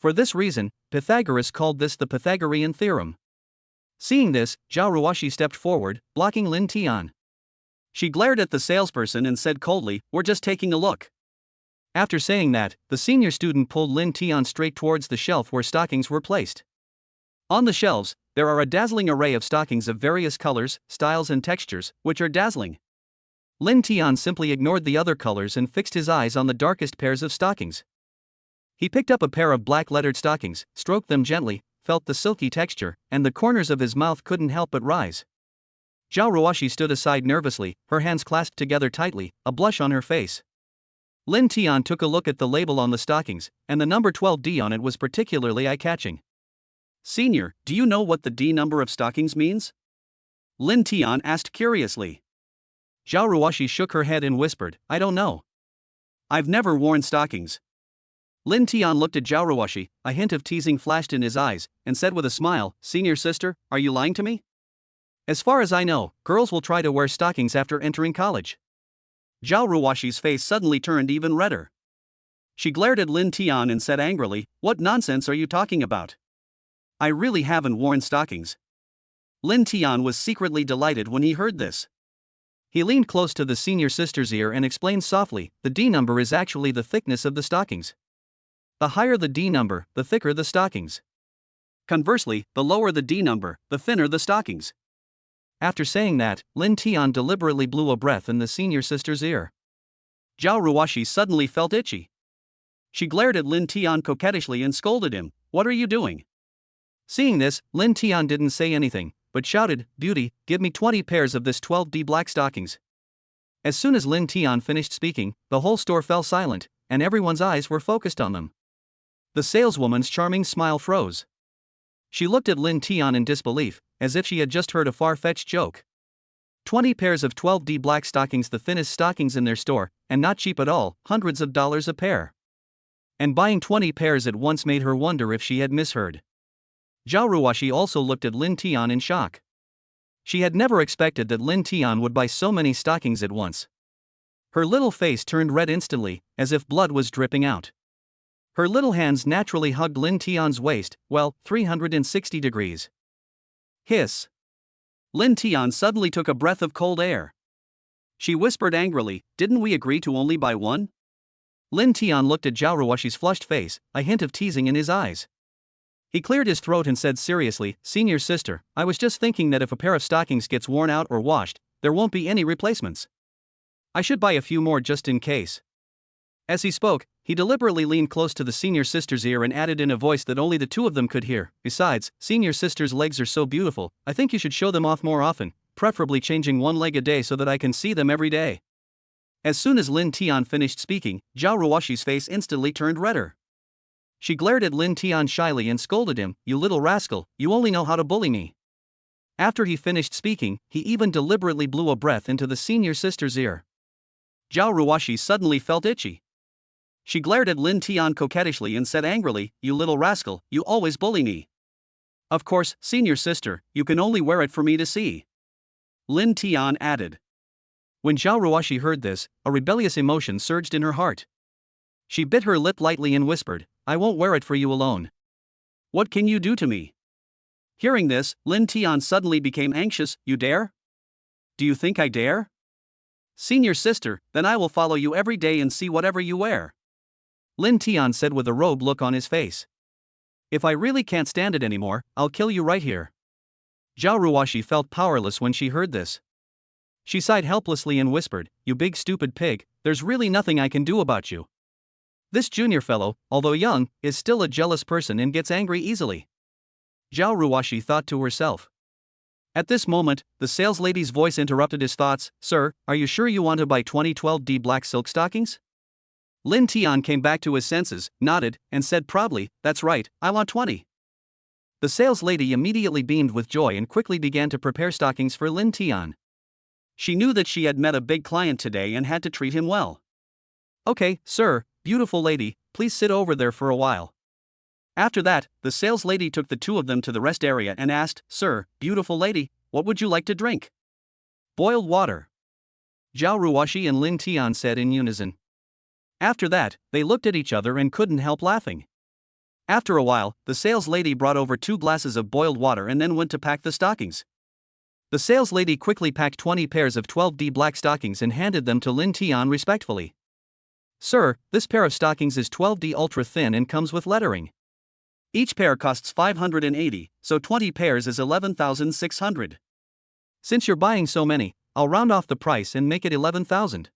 For this reason, Pythagoras called this the Pythagorean theorem. Seeing this, Xiao Ruashi stepped forward, blocking Lin Tian. She glared at the salesperson and said coldly, "We're just taking a look." After saying that, the senior student pulled Lin Tian straight towards the shelf where stockings were placed. On the shelves, there are a dazzling array of stockings of various colors, styles and textures, which are dazzling. Lin Tian simply ignored the other colors and fixed his eyes on the darkest pairs of stockings. He picked up a pair of black lettered stockings, stroked them gently, felt the silky texture, and the corners of his mouth couldn't help but rise. Xiao Ruashi stood aside nervously, her hands clasped together tightly, a blush on her face. Lin Tian took a look at the label on the stockings, and the number 12D on it was particularly eye-catching. "Senior, do you know what the D number of stockings means?" Lin Tian asked curiously. Xiao Ruashi shook her head and whispered, "I don't know. I've never worn stockings." Lin Tian looked at Xiao Ruashi, a hint of teasing flashed in his eyes, and said with a smile, "Senior sister, are you lying to me? As far as I know, girls will try to wear stockings after entering college." Xiao Ruashi's face suddenly turned even redder. She glared at Lin Tian and said angrily, "What nonsense are you talking about? I really haven't worn stockings." Lin Tian was secretly delighted when he heard this. He leaned close to the senior sister's ear and explained softly, "The D number is actually the thickness of the stockings. The higher the D number, the thicker the stockings. Conversely, the lower the D number, the thinner the stockings." After saying that, Lin Tian deliberately blew a breath in the senior sister's ear. Xiao Ruashi suddenly felt itchy. She glared at Lin Tian coquettishly and scolded him, "What are you doing?" Seeing this, Lin Tian didn't say anything, but shouted, "Beauty, give me 20 pairs of this 12D black stockings." As soon as Lin Tian finished speaking, the whole store fell silent, and everyone's eyes were focused on them. The saleswoman's charming smile froze. She looked at Lin Tian in disbelief, as if she had just heard a far-fetched joke. 20 pairs of 12D black stockings, the thinnest stockings in their store, and not cheap at all, hundreds of dollars a pair. And buying 20 pairs at once made her wonder if she had misheard. Xiao Ruashi also looked at Lin Tian in shock. She had never expected that Lin Tian would buy so many stockings at once. Her little face turned red instantly, as if blood was dripping out. Her little hands naturally hugged Lin Tian's waist, well, 360 degrees. Hiss. Lin Tian suddenly took a breath of cold air. She whispered angrily, "Didn't we agree to only buy one?" Lin Tian looked at Xiao Ruashi's flushed face, a hint of teasing in his eyes. He cleared his throat and said seriously, "Senior sister, I was just thinking that if a pair of stockings gets worn out or washed, there won't be any replacements. I should buy a few more just in case." As he spoke, he deliberately leaned close to the senior sister's ear and added in a voice that only the two of them could hear, "Besides, senior sister's legs are so beautiful, I think you should show them off more often, preferably changing one leg a day so that I can see them every day." As soon as Lin Tian finished speaking, Xiao Ruashi's face instantly turned redder. She glared at Lin Tian shyly and scolded him, "You little rascal, you only know how to bully me." After he finished speaking, he even deliberately blew a breath into the senior sister's ear. Xiao Ruashi suddenly felt itchy. She glared at Lin Tian coquettishly and said angrily, "You little rascal, you always bully me." "Of course, senior sister, you can only wear it for me to see," Lin Tian added. When Xiao Ruashi heard this, a rebellious emotion surged in her heart. She bit her lip lightly and whispered, "I won't wear it for you alone. What can you do to me?" Hearing this, Lin Tian suddenly became anxious. "You dare? Do you think I dare? Senior sister, then I will follow you every day and see whatever you wear," Lin Tian said with a rogue look on his face. "If I really can't stand it anymore, I'll kill you right here." Xiao Ruashi felt powerless when she heard this. She sighed helplessly and whispered, "You big stupid pig, there's really nothing I can do about you. This junior fellow, although young, is still a jealous person and gets angry easily." Xiao Ruashi thought to herself. At this moment, the saleslady's voice interrupted his thoughts. "Sir, are you sure you want to buy 2012D black silk stockings?" Lin Tian came back to his senses, nodded, and said proudly, "That's right, I want 20. The saleslady immediately beamed with joy and quickly began to prepare stockings for Lin Tian. She knew that she had met a big client today and had to treat him well. "Okay, sir, beautiful lady, please sit over there for a while." After that, the saleslady took the two of them to the rest area and asked, "Sir, beautiful lady, what would you like to drink?" "Boiled water," Xiao Ruashi and Lin Tian said in unison. After that, they looked at each other and couldn't help laughing. After a while, the saleslady brought over 2 glasses of boiled water and then went to pack the stockings. The saleslady quickly packed 20 pairs of 12D black stockings and handed them to Lin Tian respectfully. "Sir, this pair of stockings is 12D ultra thin and comes with lettering. Each pair costs 580, so 20 pairs is 11,600. Since you're buying so many, I'll round off the price and make it 11,000.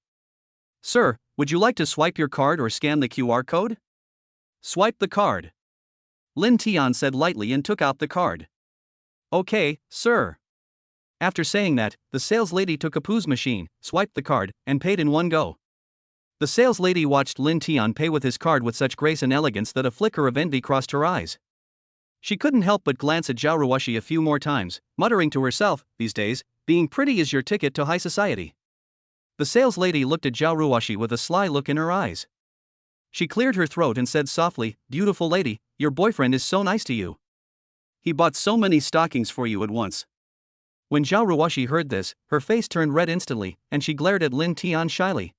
Sir, would you like to swipe your card or scan the QR code?" "Swipe the card," Lin Tian said lightly and took out the card. "Okay, sir." After saying that, the saleslady took a POS machine, swiped the card, and paid in one go. The saleslady watched Lin Tian pay with his card with such grace and elegance that a flicker of envy crossed her eyes. She couldn't help but glance at Xiao Ruashi a few more times, muttering to herself, "These days, being pretty is your ticket to high society." The saleslady looked at Xiao Ruashi with a sly look in her eyes. She cleared her throat and said softly, "Beautiful lady, your boyfriend is so nice to you. He bought so many stockings for you at once." When Xiao Ruashi heard this, her face turned red instantly, and she glared at Lin Tian shyly.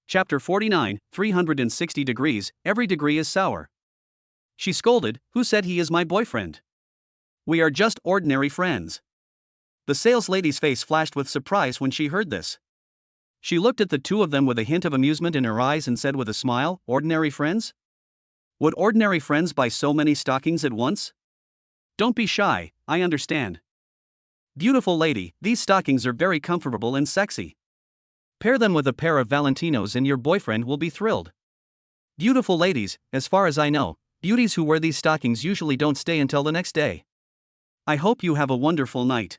Chapter 49, 360 degrees, every degree is sour. She scolded, "Who said he is my boyfriend? We are just ordinary friends." The saleslady's face flashed with surprise when she heard this. She looked at the two of them with a hint of amusement in her eyes and said with a smile, "Ordinary friends? Would ordinary friends buy so many stockings at once? Don't be shy, I understand. Beautiful lady, these stockings are very comfortable and sexy. Pair them with a pair of Valentinos and your boyfriend will be thrilled. Beautiful ladies, as far as I know, beauties who wear these stockings usually don't stay until the next day. I hope you have a wonderful night."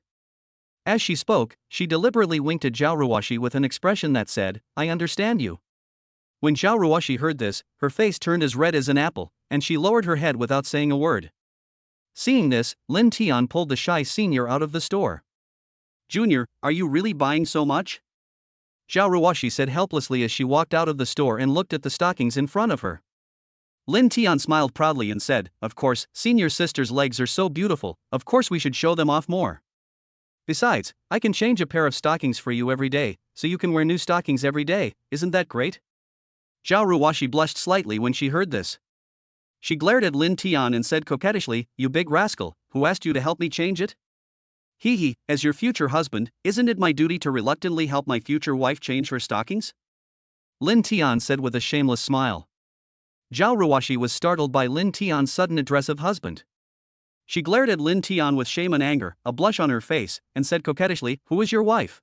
As she spoke, she deliberately winked at Xiao Ruashi with an expression that said, "I understand you." When Xiao Ruashi heard this, her face turned as red as an apple, and she lowered her head without saying a word. Seeing this, Lin Tian pulled the shy senior out of the store. "Junior, are you really buying so much?" Xiao Ruashi said helplessly as she walked out of the store and looked at the stockings in front of her. Lin Tian smiled proudly and said, "Of course, senior sister's legs are so beautiful, of course we should show them off more. Besides, I can change a pair of stockings for you every day, so you can wear new stockings every day, isn't that great?" Xiao Ruashi blushed slightly when she heard this. She glared at Lin Tian and said coquettishly, "You big rascal, who asked you to help me change it?" "Hee, as your future husband, isn't it my duty to reluctantly help my future wife change her stockings?" Lin Tian said with a shameless smile. Xiao Ruashi was startled by Lin Tian's sudden address of husband. She glared at Lin Tian with shame and anger, a blush on her face, and said coquettishly, "Who is your wife?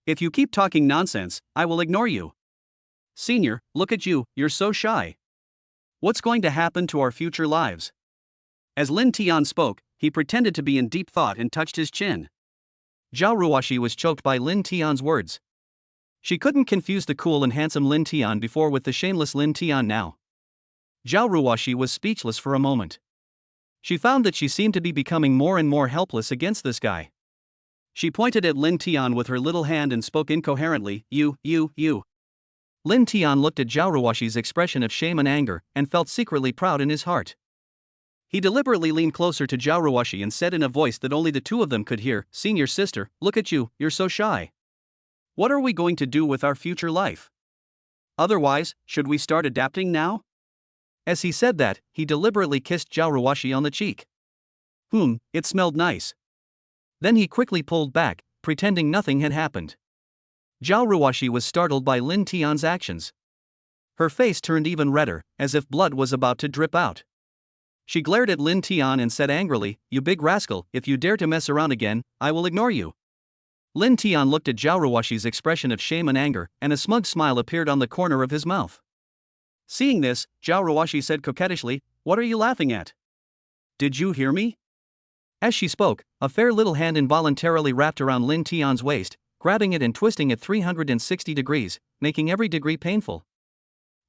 If you keep talking nonsense, I will ignore you. Senior, look at you, you're so shy. What's going to happen to our future lives?" As Lin Tian spoke, he pretended to be in deep thought and touched his chin. Xiao Ruashi was choked by Lin Tian's words. She couldn't confuse the cool and handsome Lin Tian before with the shameless Lin Tian now. Xiao Ruashi was speechless for a moment. She found that she seemed to be becoming more and more helpless against this guy. She pointed at Lin Tian with her little hand and spoke incoherently, You. Lin Tian looked at Xiao Ruashi's expression of shame and anger, and felt secretly proud in his heart. He deliberately leaned closer to Xiao Ruashi and said in a voice that only the two of them could hear, "Senior sister, look at you, you're so shy. What are we going to do with our future life? Otherwise, should we start adapting now?" As he said that, he deliberately kissed Xiao Ruashi on the cheek. It smelled nice. Then he quickly pulled back, pretending nothing had happened. Xiao Ruashi was startled by Lin Tian's actions. Her face turned even redder, as if blood was about to drip out. She glared at Lin Tian and said angrily, "You big rascal, if you dare to mess around again, I will ignore you." Lin Tian looked at Xiao Ruashi's expression of shame and anger, and a smug smile appeared on the corner of his mouth. Seeing this, Xiao Ruashi said coquettishly, "What are you laughing at? Did you hear me?" As she spoke, a fair little hand involuntarily wrapped around Lin Tian's waist, grabbing it and twisting it 360 degrees, making every degree painful.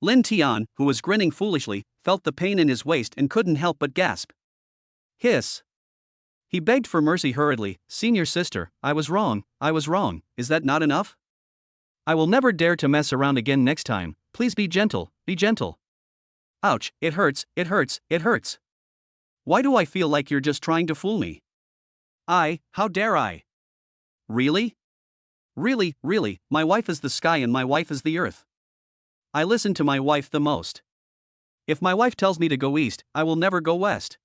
Lin Tian, who was grinning foolishly, felt the pain in his waist and couldn't help but gasp. Hiss. He begged for mercy hurriedly, "Senior sister, I was wrong, is that not enough? I will never dare to mess around again next time, please be gentle, be gentle. Ouch, it hurts. Why do I feel like you're just trying to fool me? How dare I? Really? Really, my wife is the sky and my wife is the earth. I listen to my wife the most. If my wife tells me to go east, I will never go west.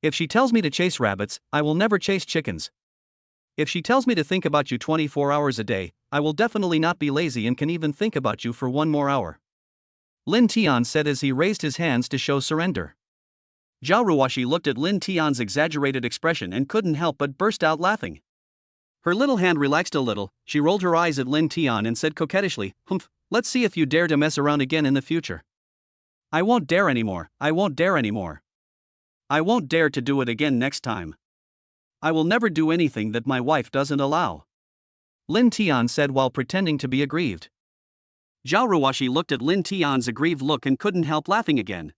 If she tells me to chase rabbits, I will never chase chickens. If she tells me to think about you 24 hours a day, I will definitely not be lazy and can even think about you for one more hour." Lin Tian said as he raised his hands to show surrender. Xiao Ruashi looked at Lin Tian's exaggerated expression and couldn't help but burst out laughing. Her little hand relaxed a little, she rolled her eyes at Lin Tian and said coquettishly, "Let's see if you dare to mess around again in the future." I won't dare anymore. I won't dare to do it again next time. I will never do anything that my wife doesn't allow," Lin Tian said while pretending to be aggrieved. Xiao Ruashi looked at Lin Tian's aggrieved look and couldn't help laughing again.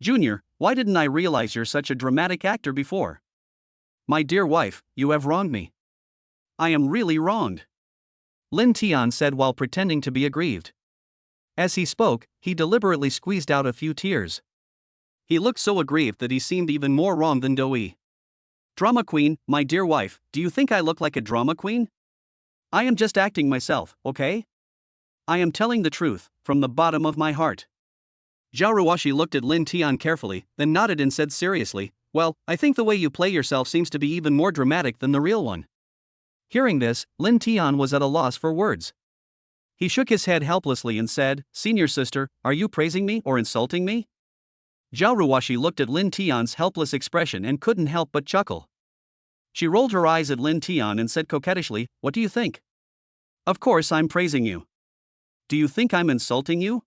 "Junior, why didn't I realize you're such a dramatic actor before? My dear wife, you have wronged me. I am really wronged," Lin Tian said while pretending to be aggrieved. As he spoke, he deliberately squeezed out a few tears. He looked so aggrieved that he seemed even more wrong than Doi. "Drama queen, my dear wife, do you think I look like a drama queen? I am just acting myself, okay? I am telling the truth, from the bottom of my heart." Xiao Ruashi looked at Lin Tian carefully, then nodded and said seriously, "Well, I think the way you play yourself seems to be even more dramatic than the real one." Hearing this, Lin Tian was at a loss for words. He shook his head helplessly and said, "Senior sister, are you praising me or insulting me?" Xiao Ruashi looked at Lin Tian's helpless expression and couldn't help but chuckle. She rolled her eyes at Lin Tian and said coquettishly, "What do you think? Of course I'm praising you. Do you think I'm insulting you?"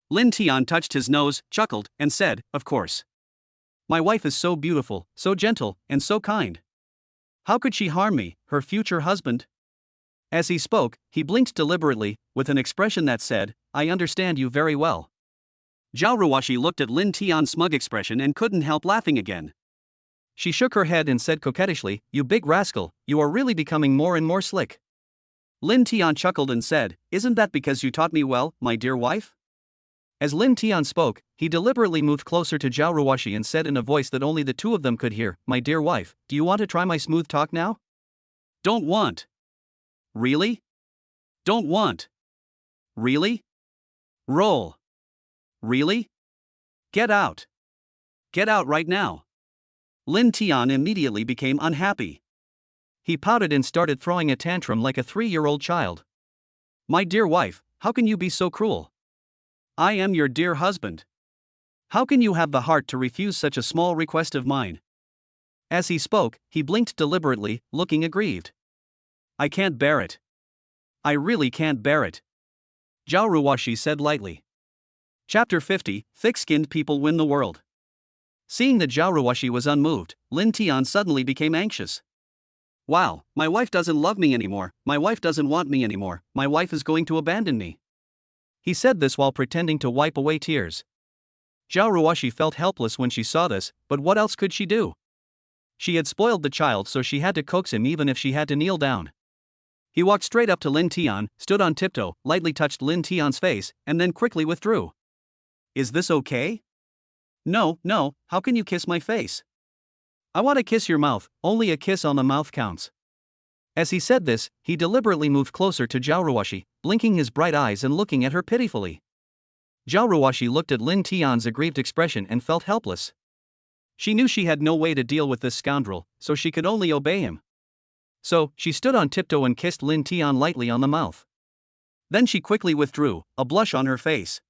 Lin Tian touched his nose, chuckled, and said, "Of course. My wife is so beautiful, so gentle, and so kind. How could she harm me, her future husband?" As he spoke, he blinked deliberately, with an expression that said, "I understand you very well." Xiao Ruashi looked at Lin Tian's smug expression and couldn't help laughing again. She shook her head and said coquettishly, "You big rascal, you are really becoming more and more slick." Lin Tian chuckled and said, "Isn't that because you taught me well, my dear wife?" As Lin Tian spoke, he deliberately moved closer to Xiao Ruashi and said in a voice that only the two of them could hear, "My dear wife, do you want to try my smooth talk now?" "Don't want." "Really?" "Don't want." "Really?" "Roll." "Really?" "Get out." "Get out right now." Lin Tian immediately became unhappy. He pouted and started throwing a tantrum like a 3-year-old child. "My dear wife, how can you be so cruel? I am your dear husband. How can you have the heart to refuse such a small request of mine?" As he spoke, he blinked deliberately, looking aggrieved. "I can't bear it. I really can't bear it," Xiao Ruashi said lightly. Chapter 50, Thick-Skinned People Win the World. Seeing that Xiao Ruashi was unmoved, Lin Tian suddenly became anxious. "Wow, my wife doesn't love me anymore, my wife doesn't want me anymore, my wife is going to abandon me." He said this while pretending to wipe away tears. Xiao Ruashi felt helpless when she saw this, but what else could she do? She had spoiled the child, so she had to coax him even if she had to kneel down. He walked straight up to Lin Tian, stood on tiptoe, lightly touched Lin Tian's face, and then quickly withdrew. "Is this okay?" "No, no, how can you kiss my face? I want to kiss your mouth, only a kiss on the mouth counts." As he said this, he deliberately moved closer to Xiao Ruashi, blinking his bright eyes and looking at her pitifully. Xiao Ruashi looked at Lin Tian's aggrieved expression and felt helpless. She knew she had no way to deal with this scoundrel, so she could only obey him. So, she stood on tiptoe and kissed Lin Tian lightly on the mouth. Then she quickly withdrew, a blush on her face.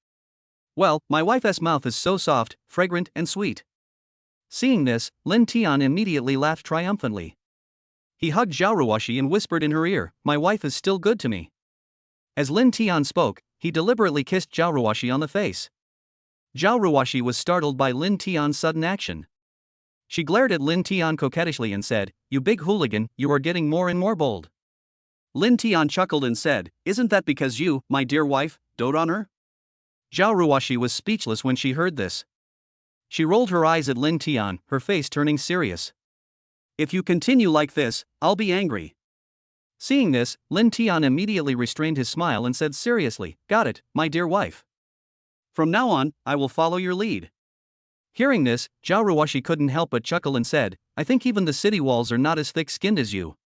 "Well, my wife's mouth is so soft, fragrant, and sweet." Seeing this, Lin Tian immediately laughed triumphantly. He hugged Xiao Ruashi and whispered in her ear, "My wife is still good to me." As Lin Tian spoke, he deliberately kissed Xiao Ruashi on the face. Xiao Ruashi was startled by Lin Tian's sudden action. She glared at Lin Tian coquettishly and said, "You big hooligan, you are getting more and more bold." Lin Tian chuckled and said, "Isn't that because you, my dear wife, dote on her?" Xiao Ruashi was speechless when she heard this. She rolled her eyes at Lin Tian, her face turning serious. "If you continue like this, I'll be angry." Seeing this, Lin Tian immediately restrained his smile and said seriously, "Got it, my dear wife. From now on, I will follow your lead." Hearing this, Xiao Ruashi couldn't help but chuckle and said, "I think even the city walls are not as thick-skinned as you.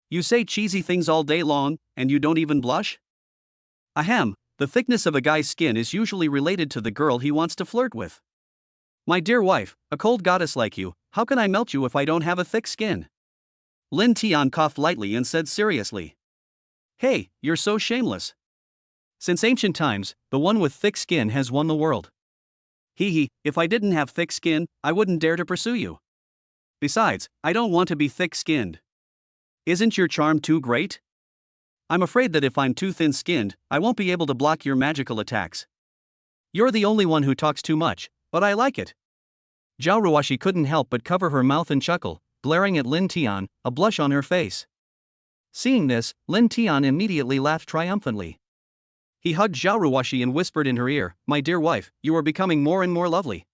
You say cheesy things all day long, and you don't even blush?" "Ahem, the thickness of a guy's skin is usually related to the girl he wants to flirt with. My dear wife, a cold goddess like you, how can I melt you if I don't have a thick skin?" Lin Tian coughed lightly and said seriously, "Hey, you're so shameless. Since ancient times, the one with thick skin has won the world. Hee, if I didn't have thick skin, I wouldn't dare to pursue you. Besides, I don't want to be thick-skinned. Isn't your charm too great? I'm afraid that if I'm too thin-skinned, I won't be able to block your magical attacks. You're the only one who talks too much, but I like it." Xiao Ruashi couldn't help but cover her mouth and chuckle, glaring at Lin Tian, a blush on her face. Seeing this, Lin Tian immediately laughed triumphantly. He hugged Xiao Ruashi and whispered in her ear, "My dear wife, you are becoming more and more lovely."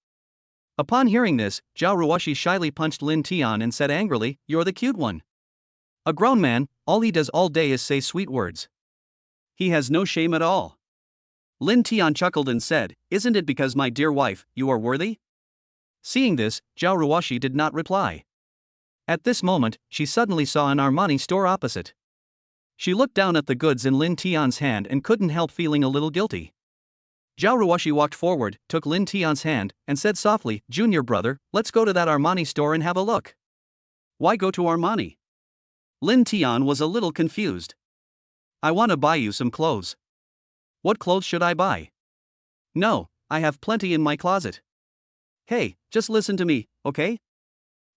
Upon hearing this, Xiao Ruashi shyly punched Lin Tian and said angrily, "You're the cute one. A grown man, all he does all day is say sweet words. He has no shame at all." Lin Tian chuckled and said, "Isn't it because, my dear wife, you are worthy?" Seeing this, Xiao Ruashi did not reply. At this moment, she suddenly saw an Armani store opposite. She looked down at the goods in Lin Tian's hand and couldn't help feeling a little guilty. Xiao Ruashi walked forward, took Lin Tian's hand, and said softly, "Junior brother, let's go to that Armani store and have a look." "Why go to Armani?" Lin Tian was a little confused. "I want to buy you some clothes." "What clothes should I buy?" "No, I have plenty in my closet." "Hey, just listen to me, okay?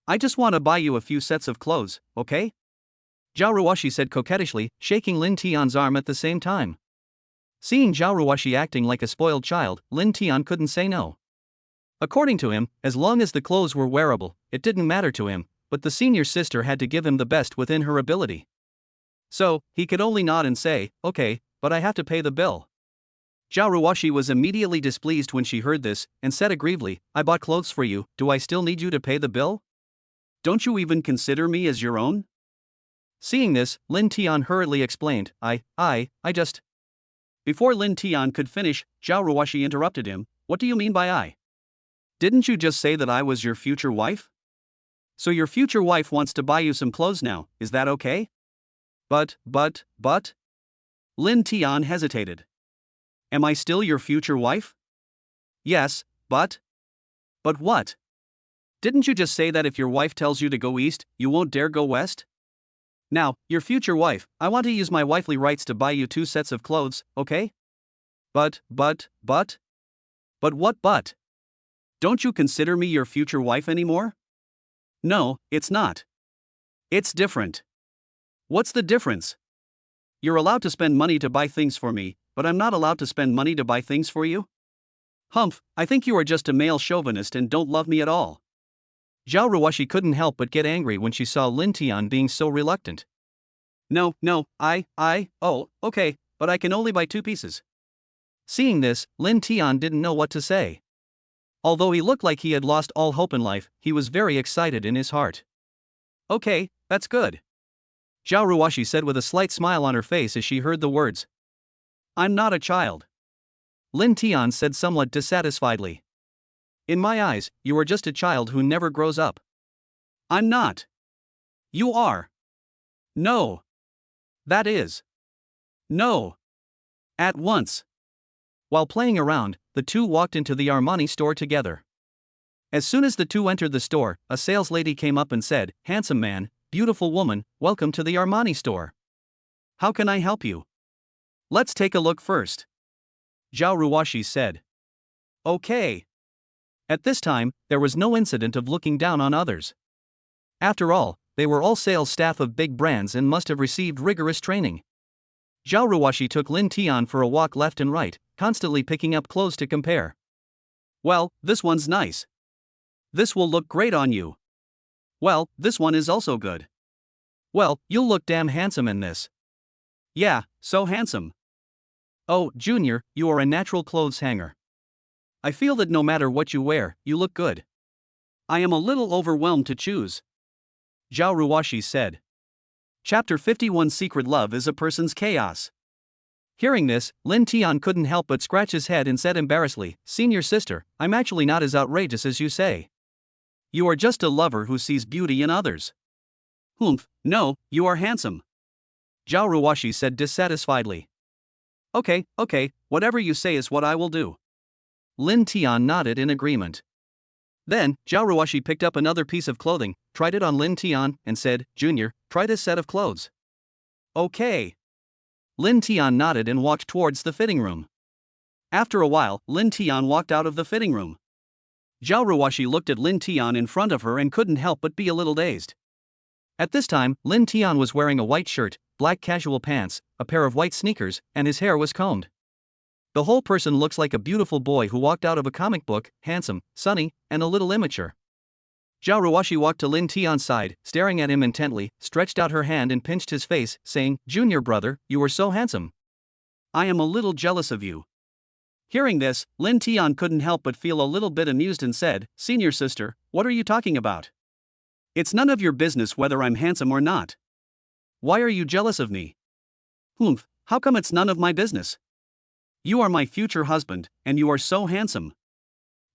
I just want to buy you a few sets of clothes, okay?" Xiao Ruashi said coquettishly, shaking Lin Tian's arm at the same time. Seeing Xiao Ruashi acting like a spoiled child, Lin Tian couldn't say no. According to him, as long as the clothes were wearable, it didn't matter to him, but the senior sister had to give him the best within her ability. So, he could only nod and say, "Okay, but I have to pay the bill." Xiao Ruashi was immediately displeased when she heard this, and said aggrievedly, "I bought clothes for you, do I still need you to pay the bill? Don't you even consider me as your own?" Seeing this, Lin Tian hurriedly explained, I just... Before Lin Tian could finish, Xiao Ruashi interrupted him. What do you mean by I? Didn't you just say that I was your future wife? So your future wife wants to buy you some clothes now, is that okay? But. Lin Tian hesitated. Am I still your future wife? Yes, but. But what? Didn't you just say that if your wife tells you to go east, you won't dare go west? Now, your future wife, I want to use my wifely rights to buy you 2 sets of clothes, okay? But what but? Don't you consider me your future wife anymore? No, it's not. It's different. What's the difference? You're allowed to spend money to buy things for me, but I'm not allowed to spend money to buy things for you? Humph, I think you are just a male chauvinist and don't love me at all. Xiao Ruashi couldn't help but get angry when she saw Lin Tian being so reluctant. No, oh, okay, but I can only buy 2 pieces. Seeing this, Lin Tian didn't know what to say. Although he looked like he had lost all hope in life, he was very excited in his heart. Okay, that's good. Xiao Ruashi said with a slight smile on her face as she heard the words. I'm not a child. Lin Tian said somewhat dissatisfiedly. In my eyes, you are just a child who never grows up. I'm not. You are. No. That is. No. At once. While playing around, the two walked into the Armani store together. As soon as the two entered the store, a sales lady came up and said, "Handsome man, beautiful woman, welcome to the Armani store. How can I help you? Let's take a look first." Xiao Ruashi said. Okay. At this time, there was no incident of looking down on others. After all, they were all sales staff of big brands and must have received rigorous training. Xiao Ruashi took Lin Tian for a walk left and right, constantly picking up clothes to compare. Well, this one's nice. This will look great on you. Well, this one is also good. Well, you'll look damn handsome in this. Yeah, so handsome. Oh, Junior, you are a natural clothes hanger. I feel that no matter what you wear, you look good. I am a little overwhelmed to choose. Xiao Ruashi said. Chapter 51 Secret Love is a Person's Chaos. Hearing this, Lin Tian couldn't help but scratch his head and said embarrassedly, "Senior sister, I'm actually not as outrageous as you say. You are just a lover who sees beauty in others." Humph, no, you are handsome. Xiao Ruashi said dissatisfiedly. Okay, whatever you say is what I will do. Lin Tian nodded in agreement. Then, Xiao Ruashi picked up another piece of clothing, tried it on Lin Tian, and said, "Junior, try this set of clothes." Okay. Lin Tian nodded and walked towards the fitting room. After a while, Lin Tian walked out of the fitting room. Xiao Ruashi looked at Lin Tian in front of her and couldn't help but be a little dazed. At this time, Lin Tian was wearing a white shirt, black casual pants, a pair of white sneakers, and his hair was combed. The whole person looks like a beautiful boy who walked out of a comic book, handsome, sunny, and a little immature. Xiao Ruashi walked to Lin Tian's side, staring at him intently, stretched out her hand and pinched his face, saying, "Junior brother, you are so handsome. I am a little jealous of you." Hearing this, Lin Tian couldn't help but feel a little bit amused and said, "Senior sister, what are you talking about? It's none of your business whether I'm handsome or not. Why are you jealous of me?" Humph, how come it's none of my business? You are my future husband, and you are so handsome.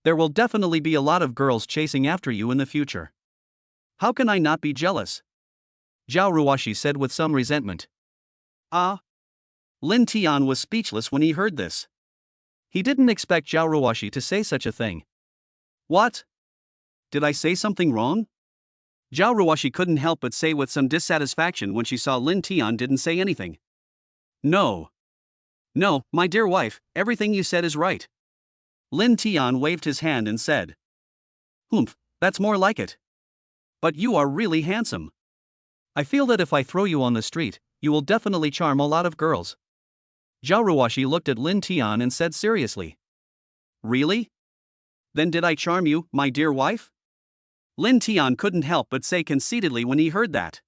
There will definitely be a lot of girls chasing after you in the future. How can I not be jealous? Xiao Ruashi said with some resentment. Ah. Lin Tian was speechless when he heard this. He didn't expect Xiao Ruashi to say such a thing. What? Did I say something wrong? Xiao Ruashi couldn't help but say with some dissatisfaction when she saw Lin Tian didn't say anything. No, my dear wife, everything you said is right. Lin Tian waved his hand and said. Humph, that's more like it. But you are really handsome. I feel that if I throw you on the street, you will definitely charm a lot of girls. Xiao Ruashi looked at Lin Tian and said seriously. Really? Then did I charm you, my dear wife? Lin Tian couldn't help but say conceitedly when he heard that.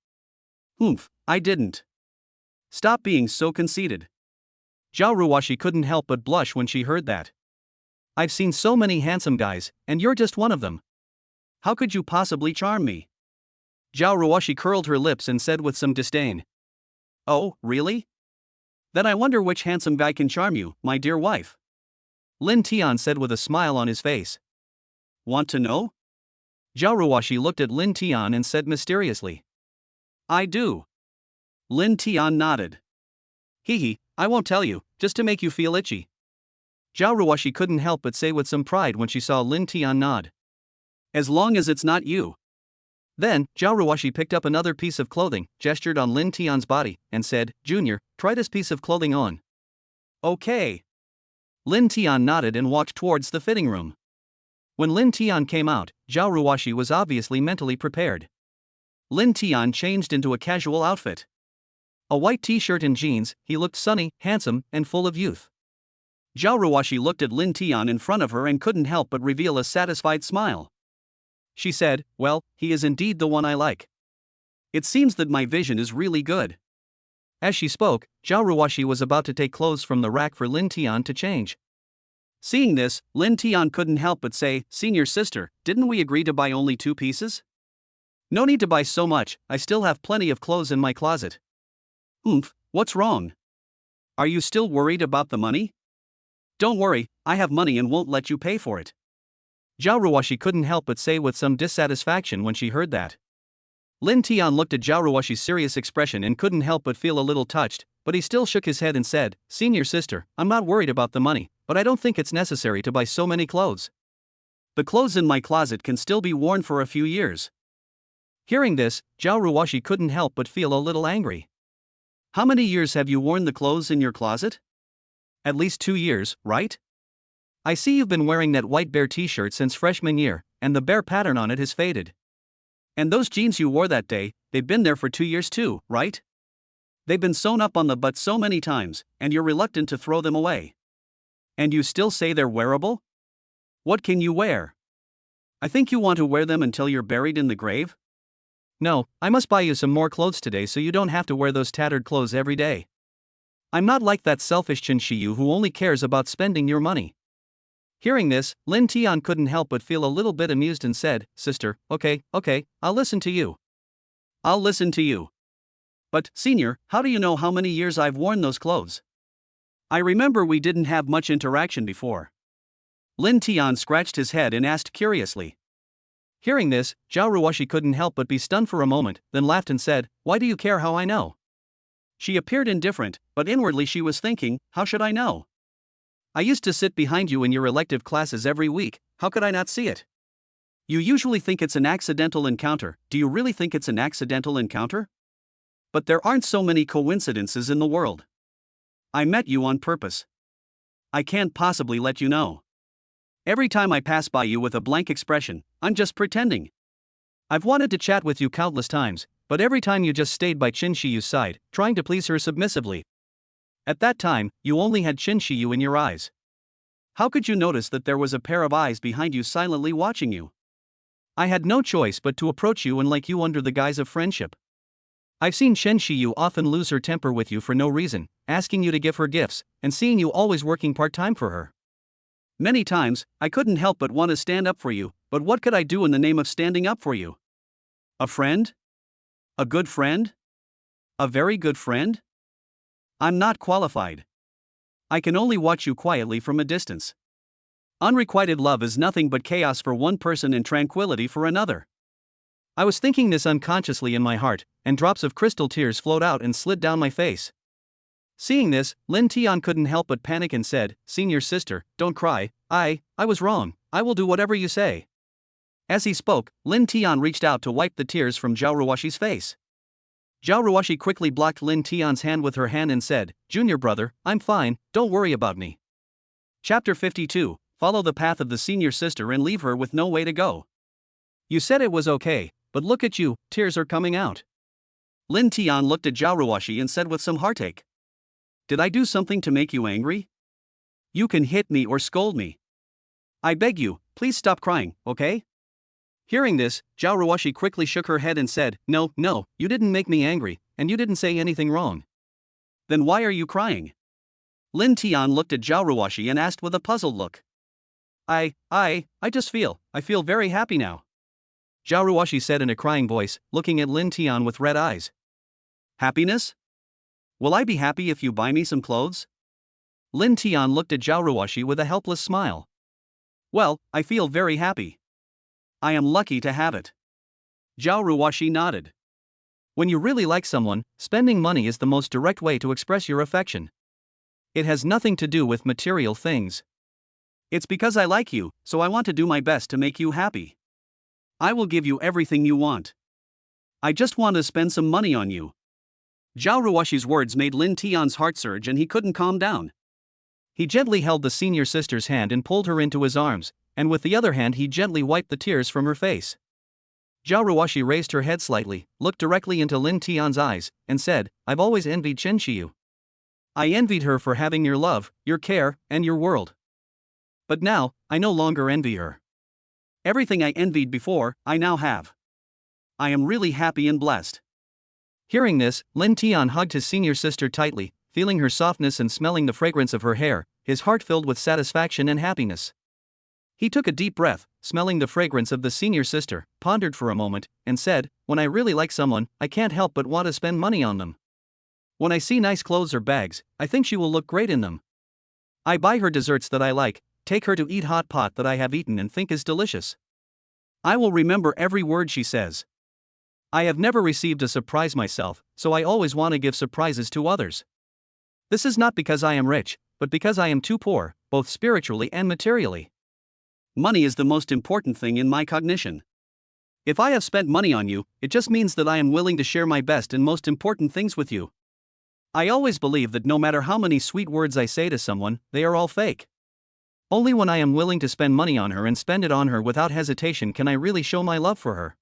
Humph, I didn't. Stop being so conceited. Xiao Ruashi couldn't help but blush when she heard that. I've seen so many handsome guys, and you're just one of them. How could you possibly charm me? Xiao Ruashi curled her lips and said with some disdain. Oh, really? Then I wonder which handsome guy can charm you, my dear wife. Lin Tian said with a smile on his face. Want to know? Xiao Ruashi looked at Lin Tian and said mysteriously. I do. Lin Tian nodded. Hee, I won't tell you, just to make you feel itchy. Xiao Ruashi couldn't help but say with some pride when she saw Lin Tian nod. As long as it's not you. Then, Xiao Ruashi picked up another piece of clothing, gestured on Lin Tian's body, and said, Junior, try this piece of clothing on. Okay. Lin Tian nodded and walked towards the fitting room. When Lin Tian came out, Xiao Ruashi was obviously mentally prepared. Lin Tian changed into a casual outfit. A white t-shirt and jeans, he looked sunny, handsome, and full of youth. Xiao Ruashi looked at Lin Tian in front of her and couldn't help but reveal a satisfied smile. She said, well, he is indeed the one I like. It seems that my vision is really good. As she spoke, Xiao Ruashi was about to take clothes from the rack for Lin Tian to change. Seeing this, Lin Tian couldn't help but say, Senior sister, didn't we agree to buy only 2 pieces? No need to buy so much, I still have plenty of clothes in my closet. What's wrong? Are you still worried about the money? Don't worry, I have money and won't let you pay for it. Xiao Ruashi couldn't help but say with some dissatisfaction when she heard that. Lin Tian looked at Xiao Ruashi's serious expression and couldn't help but feel a little touched, but he still shook his head and said, Senior sister, I'm not worried about the money, but I don't think it's necessary to buy so many clothes. The clothes in my closet can still be worn for a few years. Hearing this, Xiao Ruashi couldn't help but feel a little angry. How many years have you worn the clothes in your closet? At least 2 years, right? I see you've been wearing that white bear t-shirt since freshman year, and the bear pattern on it has faded. And those jeans you wore that day, they've been there for 2 years too, right? They've been sewn up on the butt so many times, and you're reluctant to throw them away. And you still say they're wearable? What can you wear? I think you want to wear them until you're buried in the grave? No, I must buy you some more clothes today so you don't have to wear those tattered clothes every day. I'm not like that selfish Chen Shiyu who only cares about spending your money. Hearing this, Lin Tian couldn't help but feel a little bit amused and said, Sister, okay, I'll listen to you. I'll listen to you. But, Senior, how do you know how many years I've worn those clothes? I remember we didn't have much interaction before. Lin Tian scratched his head and asked curiously. Hearing this, Xiao Ruashi couldn't help but be stunned for a moment, then laughed and said, Why do you care how I know? She appeared indifferent, but inwardly she was thinking, how should I know? I used to sit behind you in your elective classes every week, how could I not see it? You usually think it's an accidental encounter, do you really think it's an accidental encounter? But there aren't so many coincidences in the world. I met you on purpose. I can't possibly let you know. Every time I pass by you with a blank expression, I'm just pretending. I've wanted to chat with you countless times, but every time you just stayed by Qin Shiyu's side, trying to please her submissively. At that time, you only had Qin Shiyu in your eyes. How could you notice that there was a pair of eyes behind you silently watching you? I had no choice but to approach you and like you under the guise of friendship. I've seen Chen Shiyu often lose her temper with you for no reason, asking you to give her gifts, and seeing you always working part-time for her. Many times, I couldn't help but want to stand up for you, but what could I do in the name of standing up for you? A friend? A good friend? A very good friend? I'm not qualified. I can only watch you quietly from a distance. Unrequited love is nothing but chaos for one person and tranquility for another. I was thinking this unconsciously in my heart, and drops of crystal tears flowed out and slid down my face. Seeing this, Lin Tian couldn't help but panic and said, Senior sister, don't cry, I was wrong, I will do whatever you say. As he spoke, Lin Tian reached out to wipe the tears from Xiao Ruashi's face. Xiao Ruashi quickly blocked Lin Tian's hand with her hand and said, Junior brother, I'm fine, don't worry about me. Chapter 52, Follow the path of the senior sister and leave her with no way to go. You said it was okay, but look at you, tears are coming out. Lin Tian looked at Xiao Ruashi and said with some heartache. Did I do something to make you angry? You can hit me or scold me. I beg you, please stop crying, okay? Hearing this, Xiao Ruashi quickly shook her head and said, No, you didn't make me angry, and you didn't say anything wrong. Then why are you crying? Lin Tian looked at Xiao Ruashi and asked with a puzzled look. I feel very happy now. Xiao Ruashi said in a crying voice, looking at Lin Tian with red eyes. Happiness? Will I be happy if you buy me some clothes? Lin Tian looked at Xiao Ruashi with a helpless smile. Well, I feel very happy. I am lucky to have it. Xiao Ruashi nodded. When you really like someone, spending money is the most direct way to express your affection. It has nothing to do with material things. It's because I like you, so I want to do my best to make you happy. I will give you everything you want. I just want to spend some money on you. Xiao Ruashi's words made Lin Tian's heart surge and he couldn't calm down. He gently held the senior sister's hand and pulled her into his arms, and with the other hand he gently wiped the tears from her face. Xiao Ruashi raised her head slightly, looked directly into Lin Tian's eyes, and said, I've always envied Chen Xiu. I envied her for having your love, your care, and your world. But now, I no longer envy her. Everything I envied before, I now have. I am really happy and blessed. Hearing this, Lin Tian hugged his senior sister tightly, feeling her softness and smelling the fragrance of her hair, his heart filled with satisfaction and happiness. He took a deep breath, smelling the fragrance of the senior sister, pondered for a moment, and said, When I really like someone, I can't help but want to spend money on them. When I see nice clothes or bags, I think she will look great in them. I buy her desserts that I like, take her to eat hot pot that I have eaten and think is delicious. I will remember every word she says. I have never received a surprise myself, so I always want to give surprises to others. This is not because I am rich, but because I am too poor, both spiritually and materially. Money is the most important thing in my cognition. If I have spent money on you, it just means that I am willing to share my best and most important things with you. I always believe that no matter how many sweet words I say to someone, they are all fake. Only when I am willing to spend money on her and spend it on her without hesitation can I really show my love for her.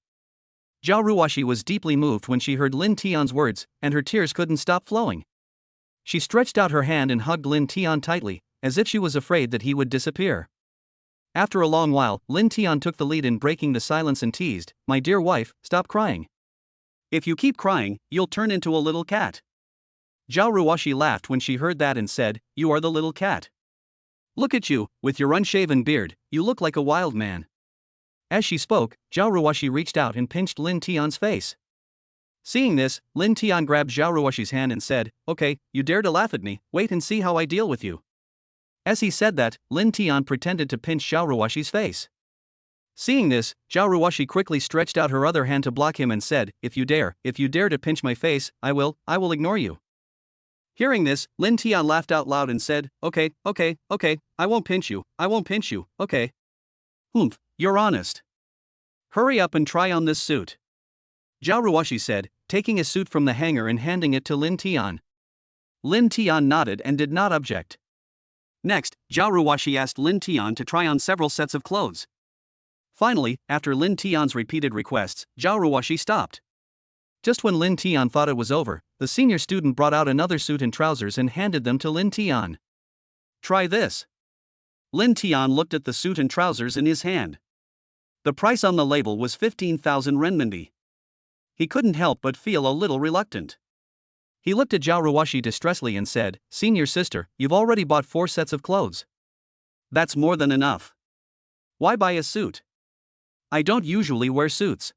Xiao Ruashi was deeply moved when she heard Lin Tian's words, and her tears couldn't stop flowing. She stretched out her hand and hugged Lin Tian tightly, as if she was afraid that he would disappear. After a long while, Lin Tian took the lead in breaking the silence and teased, My dear wife, stop crying. If you keep crying, you'll turn into a little cat. Xiao Ruashi laughed when she heard that and said, You are the little cat. Look at you, with your unshaven beard, you look like a wild man. As she spoke, Xiao Ruashi reached out and pinched Lin Tian's face. Seeing this, Lin Tian grabbed Xiao Ruashi's hand and said, Okay, you dare to laugh at me, wait and see how I deal with you. As he said that, Lin Tian pretended to pinch Xiao Ruashi's face. Seeing this, Xiao Ruashi quickly stretched out her other hand to block him and said, If you dare to pinch my face, I will ignore you. Hearing this, Lin Tian laughed out loud and said, Okay, I won't pinch you, okay. Humph, you're honest. Hurry up and try on this suit. Xiao Ruashi said, taking a suit from the hanger and handing it to Lin Tian. Lin Tian nodded and did not object. Next, Xiao Ruashi asked Lin Tian to try on several sets of clothes. Finally, after Lin Tian's repeated requests, Xiao Ruashi stopped. Just when Lin Tian thought it was over, the senior student brought out another suit and trousers and handed them to Lin Tian. Try this. Lin Tian looked at the suit and trousers in his hand. The price on the label was 15,000 renminbi. He couldn't help but feel a little reluctant. He looked at Xiao Ruashi distressfully and said, Senior sister, you've already bought 4 sets of clothes. That's more than enough. Why buy a suit? I don't usually wear suits.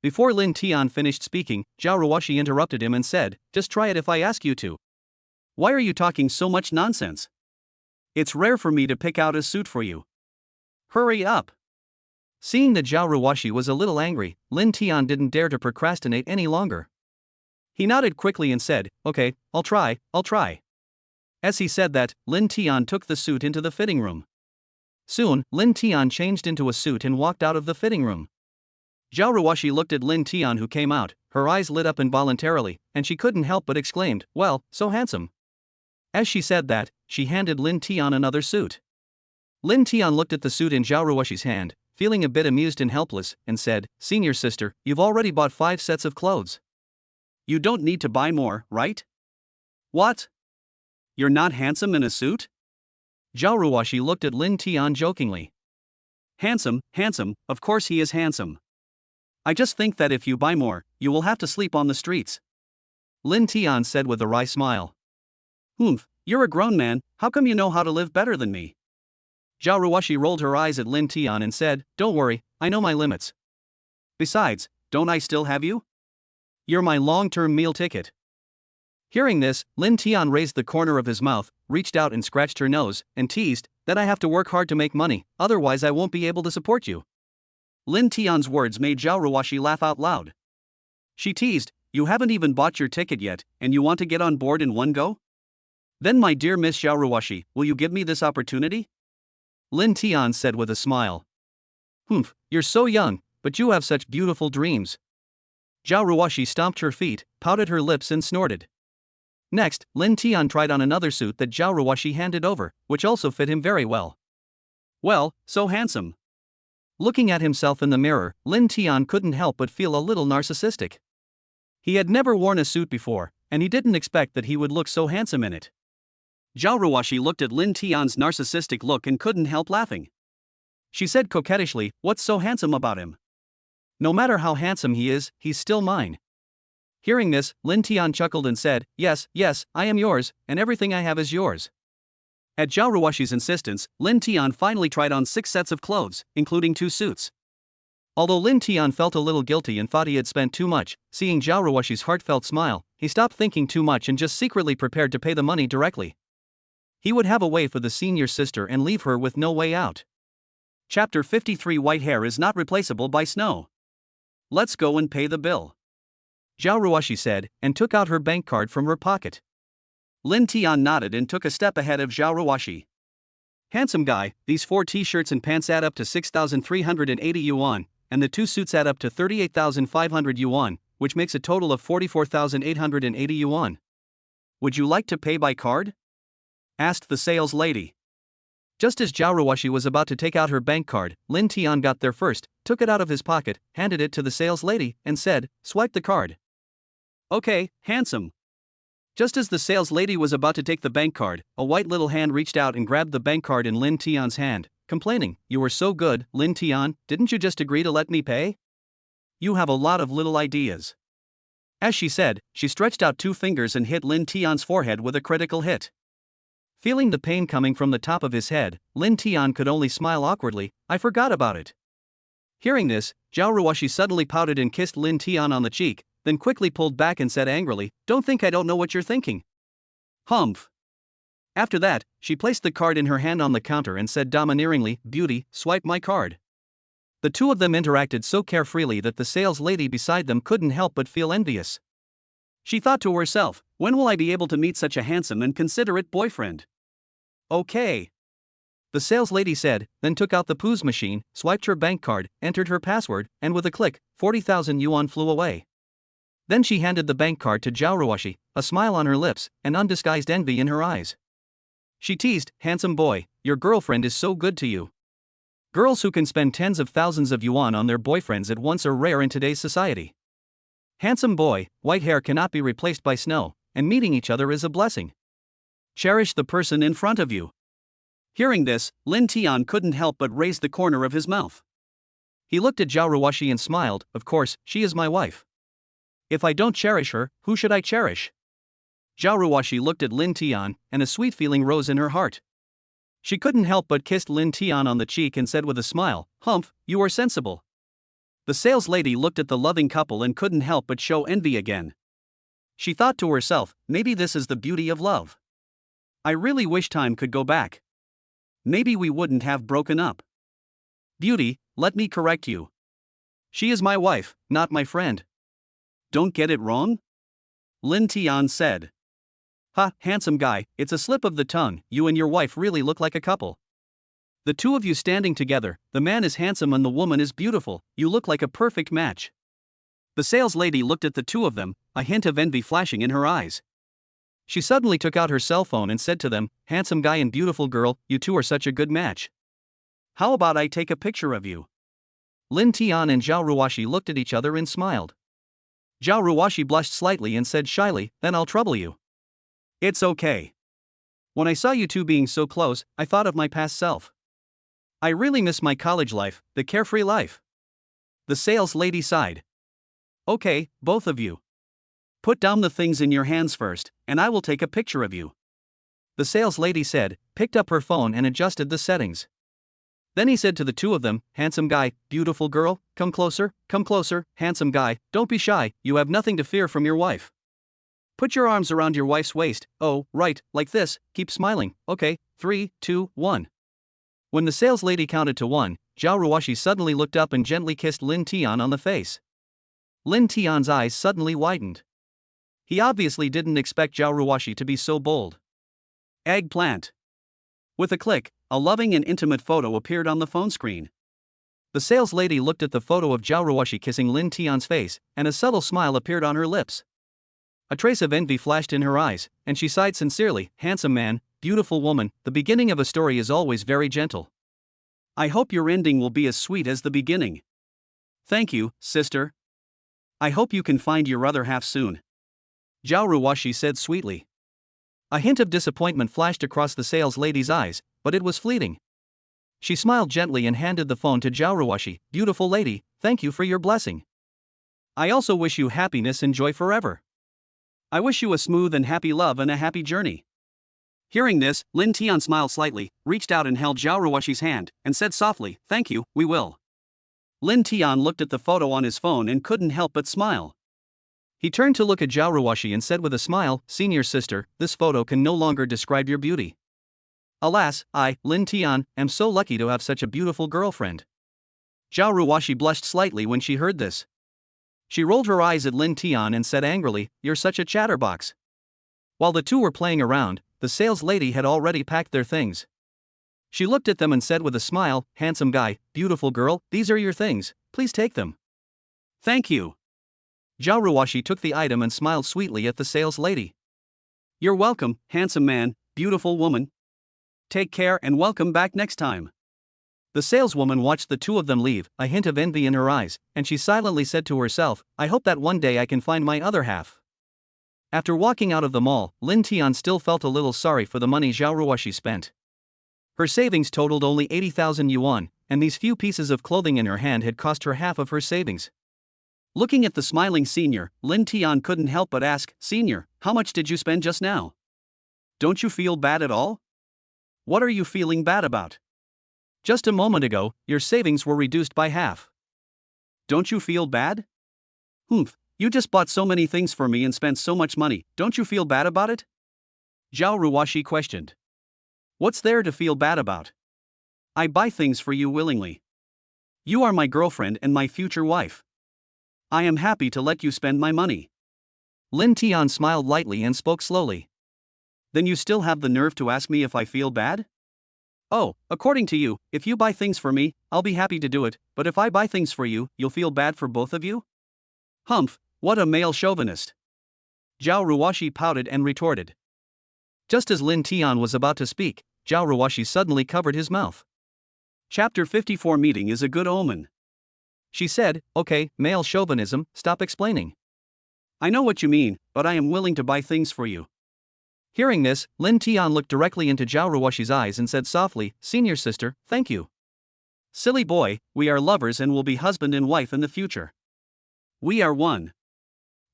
Before Lin Tian finished speaking, Xiao Ruashi interrupted him and said, Just try it if I ask you to. Why are you talking so much nonsense? It's rare for me to pick out a suit for you. Hurry up. Seeing that Xiao Ruashi was a little angry, Lin Tian didn't dare to procrastinate any longer. He nodded quickly and said, Okay, I'll try. As he said that, Lin Tian took the suit into the fitting room. Soon, Lin Tian changed into a suit and walked out of the fitting room. Xiao Ruashi looked at Lin Tian who came out, her eyes lit up involuntarily, and she couldn't help but exclaimed, Well, so handsome. As she said that, she handed Lin Tian another suit. Lin Tian looked at the suit in Xiao Ruashi's hand, feeling a bit amused and helpless, and said, Senior sister, you've already bought 5 sets of clothes. You don't need to buy more, right? What? You're not handsome in a suit? Xiao Ruashi looked at Lin Tian jokingly. Handsome, of course he is handsome. I just think that if you buy more, you will have to sleep on the streets. Lin Tian said with a wry smile. Humph, you're a grown man, how come you know how to live better than me? Xiao Ruashi rolled her eyes at Lin Tian and said, Don't worry, I know my limits. Besides, don't I still have you? You're my long-term meal ticket. Hearing this, Lin Tian raised the corner of his mouth, reached out and scratched her nose, and teased, "That I have to work hard to make money, otherwise I won't be able to support you." Lin Tian's words made Xiao Ruashi laugh out loud. She teased, "You haven't even bought your ticket yet, and you want to get on board in one go? Then my dear Miss Xiao Ruashi, will you give me this opportunity?" Lin Tian said with a smile. "Humph, you're so young, but you have such beautiful dreams." Xiao Ruashi stomped her feet, pouted her lips and snorted. Next, Lin Tian tried on another suit that Xiao Ruashi handed over, which also fit him very well. "Well, so handsome." Looking at himself in the mirror, Lin Tian couldn't help but feel a little narcissistic. He had never worn a suit before, and he didn't expect that he would look so handsome in it. Xiao Ruashi looked at Lin Tian's narcissistic look and couldn't help laughing. She said coquettishly, "What's so handsome about him? No matter how handsome he is, he's still mine." Hearing this, Lin Tian chuckled and said, "Yes, yes, I am yours, and everything I have is yours." At Xiao Ruashi's insistence, Lin Tian finally tried on 6 sets of clothes, including 2 suits. Although Lin Tian felt a little guilty and thought he had spent too much, seeing Xiao Ruashi's heartfelt smile, he stopped thinking too much and just secretly prepared to pay the money directly. He would have a way for the senior sister and leave her with no way out. Chapter 53. White hair is not replaceable by snow. Let's go and pay the bill, Xiao Ruashi said, and took out her bank card from her pocket. Lin Tian nodded and took a step ahead of Xiao Ruashi. "Handsome guy, these 4 t-shirts and pants add up to 6,380 yuan, and the 2 suits add up to 38,500 yuan, which makes a total of 44,880 yuan. Would you like to pay by card?" asked the sales lady. Just as Xiao Ruashi was about to take out her bank card, Lin Tian got there first, took it out of his pocket, handed it to the sales lady, and said, "Swipe the card." "Okay, handsome." Just as the sales lady was about to take the bank card, a white little hand reached out and grabbed the bank card in Lin Tian's hand, complaining, "You were so good, Lin Tian, didn't you just agree to let me pay? You have a lot of little ideas." As she said, she stretched out 2 fingers and hit Lin Tian's forehead with a critical hit. Feeling the pain coming from the top of his head, Lin Tian could only smile awkwardly. "I forgot about it." Hearing this, Xiao Ruashi suddenly pouted and kissed Lin Tian on the cheek, then quickly pulled back and said angrily, "Don't think I don't know what you're thinking." Humph. After that, she placed the card in her hand on the counter and said domineeringly, "Beauty, swipe my card." The two of them interacted so carefreely that the sales lady beside them couldn't help but feel envious. She thought to herself, "When will I be able to meet such a handsome and considerate boyfriend?" "Okay," the sales lady said, then took out the POS machine, swiped her bank card, entered her password, and with a click, 40,000 yuan flew away. Then she handed the bank card to Xiao Ruashi, a smile on her lips, and undisguised envy in her eyes. She teased, "Handsome boy, your girlfriend is so good to you." Girls who can spend tens of thousands of yuan on their boyfriends at once are rare in today's society. Handsome boy, white hair cannot be replaced by snow, and meeting each other is a blessing. Cherish the person in front of you. Hearing this, Lin Tian couldn't help but raise the corner of his mouth. He looked at Xiao Ruashi and smiled, "Of course, she is my wife. If I don't cherish her, who should I cherish?" Xiao Ruashi looked at Lin Tian, and a sweet feeling rose in her heart. She couldn't help but kissed Lin Tian on the cheek and said with a smile, "Humph, you are sensible." The sales lady looked at the loving couple and couldn't help but show envy again. She thought to herself, "Maybe this is the beauty of love. I really wish time could go back. Maybe we wouldn't have broken up. Beauty, let me correct you. She is my wife, not my friend. Don't get it wrong?" Lin Tian said. "Ha, handsome guy, it's a slip of the tongue, you and your wife really look like a couple. The two of you standing together, the man is handsome and the woman is beautiful, you look like a perfect match." The sales lady looked at the two of them, a hint of envy flashing in her eyes. She suddenly took out her cell phone and said to them, "Handsome guy and beautiful girl, you two are such a good match. How about I take a picture of you?" Lin Tian and Xiao Ruashi looked at each other and smiled. Xiao Ruashi blushed slightly and said shyly, "Then I'll trouble you." "It's okay. When I saw you two being so close, I thought of my past self. I really miss my college life, the carefree life." The sales lady sighed. "Okay, both of you. Put down the things in your hands first, and I will take a picture of you," the sales lady said, picked up her phone and adjusted the settings. Then he said to the two of them, "Handsome guy, beautiful girl, come closer, handsome guy, don't be shy, you have nothing to fear from your wife." Put your arms around your wife's waist. Oh, right, like this, keep smiling. Okay, 3, 2, 1. When the sales lady counted to 1, Xiao Ruashi suddenly looked up and gently kissed Lin Tian on the face. Lin Tian's eyes suddenly widened. He obviously didn't expect Xiao Ruashi to be so bold. Eggplant. With a click, a loving and intimate photo appeared on the phone screen. The sales lady looked at the photo of Xiao Ruashi kissing Lin Tian's face, and a subtle smile appeared on her lips. A trace of envy flashed in her eyes, and she sighed sincerely. Handsome man, beautiful woman, the beginning of a story is always very gentle. I hope your ending will be as sweet as the beginning. Thank you, sister. I hope you can find your other half soon. Xiao Ruashi said sweetly. A hint of disappointment flashed across the sales lady's eyes, but it was fleeting. She smiled gently and handed the phone to Xiao Ruashi. Beautiful lady, thank you for your blessing. I also wish you happiness and joy forever. I wish you a smooth and happy love and a happy journey. Hearing this, Lin Tian smiled slightly, reached out and held Xiao Ruashi's hand, and said softly, thank you, we will. Lin Tian looked at the photo on his phone and couldn't help but smile. He turned to look at Xiao Ruashi and said with a smile, senior sister, this photo can no longer describe your beauty. Alas, I, Lin Tian, am so lucky to have such a beautiful girlfriend. Xiao Ruashi blushed slightly when she heard this. She rolled her eyes at Lin Tian and said angrily, you're such a chatterbox. While the two were playing around, the sales lady had already packed their things. She looked at them and said with a smile, handsome guy, beautiful girl, these are your things, please take them. Thank you. Xiao Ruashi took the item and smiled sweetly at the sales lady. You're welcome, handsome man, beautiful woman. Take care and welcome back next time. The saleswoman watched the two of them leave, a hint of envy in her eyes, and she silently said to herself, I hope that one day I can find my other half. After walking out of the mall, Lin Tian still felt a little sorry for the money Xiao Ruashi spent. Her savings totaled only 80,000 yuan, and these few pieces of clothing in her hand had cost her half of her savings. Looking at the smiling senior, Lin Tian couldn't help but ask, Senior, how much did you spend just now? Don't you feel bad at all? What are you feeling bad about? Just a moment ago, your savings were reduced by half. Don't you feel bad? Humph, you just bought so many things for me and spent so much money, don't you feel bad about it? Xiao Ruashi questioned. What's there to feel bad about? I buy things for you willingly. You are my girlfriend and my future wife. I am happy to let you spend my money. Lin Tian smiled lightly and spoke slowly. Then you still have the nerve to ask me if I feel bad? Oh, according to you, if you buy things for me, I'll be happy to do it, but if I buy things for you, you'll feel bad for both of you? Humph, what a male chauvinist. Xiao Ruashi pouted and retorted. Just as Lin Tian was about to speak, Xiao Ruashi suddenly covered his mouth. Chapter 54 Meeting is a good omen. She said, okay, male chauvinism, stop explaining. I know what you mean, but I am willing to buy things for you. Hearing this, Lin Tian looked directly into Xiao Ruashi's eyes and said softly, Senior sister, thank you. Silly boy, we are lovers and will be husband and wife in the future. We are one.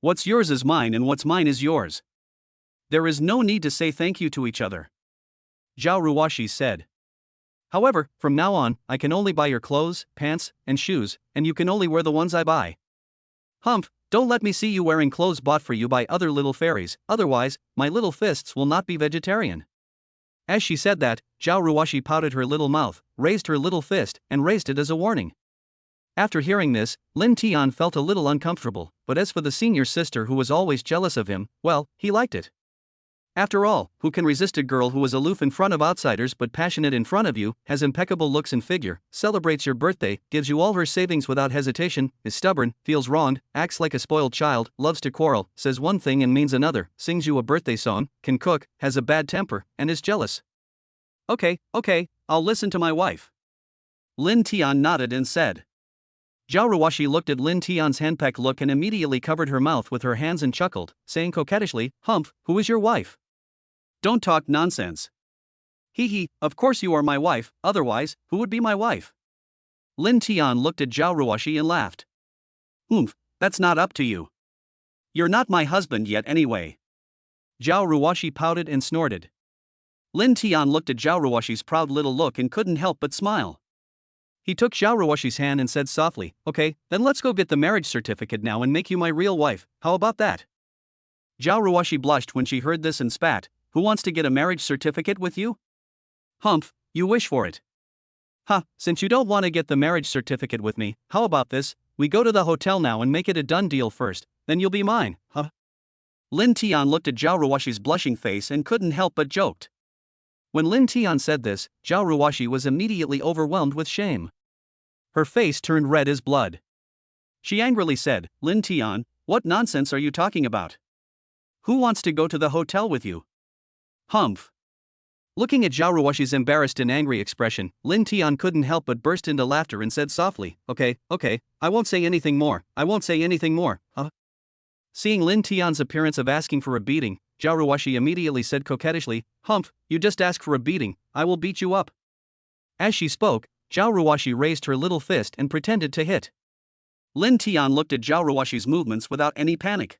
What's yours is mine and what's mine is yours. There is no need to say thank you to each other. Xiao Ruashi said. However, from now on, I can only buy your clothes, pants, and shoes, and you can only wear the ones I buy. Humph, don't let me see you wearing clothes bought for you by other little fairies, otherwise, my little fists will not be vegetarian. As she said that, Xiao Ruashi pouted her little mouth, raised her little fist, and raised it as a warning. After hearing this, Lin Tian felt a little uncomfortable, but as for the senior sister who was always jealous of him, well, he liked it. After all, who can resist a girl who is aloof in front of outsiders but passionate in front of you, has impeccable looks and figure, celebrates your birthday, gives you all her savings without hesitation, is stubborn, feels wronged, acts like a spoiled child, loves to quarrel, says one thing and means another, sings you a birthday song, can cook, has a bad temper, and is jealous? Okay, I'll listen to my wife. Lin Tian nodded and said. Xiao Ruashi looked at Lin Tian's henpecked look and immediately covered her mouth with her hands and chuckled, saying coquettishly, Humph, who is your wife? Don't talk nonsense. Hee, of course you are my wife, otherwise, who would be my wife? Lin Tian looked at Xiao Ruashi and laughed. Humph, that's not up to you. You're not my husband yet anyway. Xiao Ruashi pouted and snorted. Lin Tian looked at Xiao Ruashi's proud little look and couldn't help but smile. He took Xiao Ruashi's hand and said softly, okay, then let's go get the marriage certificate now and make you my real wife, how about that? Xiao Ruashi blushed when she heard this and spat. Who wants to get a marriage certificate with you? Humph, you wish for it. Ha, since you don't want to get the marriage certificate with me, how about this? We go to the hotel now and make it a done deal first, then you'll be mine, huh? Lin Tian looked at Xiao Ruashi's blushing face and couldn't help but joked. When Lin Tian said this, Xiao Ruashi was immediately overwhelmed with shame. Her face turned red as blood. She angrily said, Lin Tian, what nonsense are you talking about? Who wants to go to the hotel with you? Humph. Looking at Xiao Ruashi's embarrassed and angry expression, Lin Tian couldn't help but burst into laughter and said softly, Okay, I won't say anything more, huh? Seeing Lin Tian's appearance of asking for a beating, Xiao Ruashi immediately said coquettishly, Humph, you just ask for a beating, I will beat you up. As she spoke, Xiao Ruashi raised her little fist and pretended to hit. Lin Tian looked at Xiao Ruashi's movements without any panic.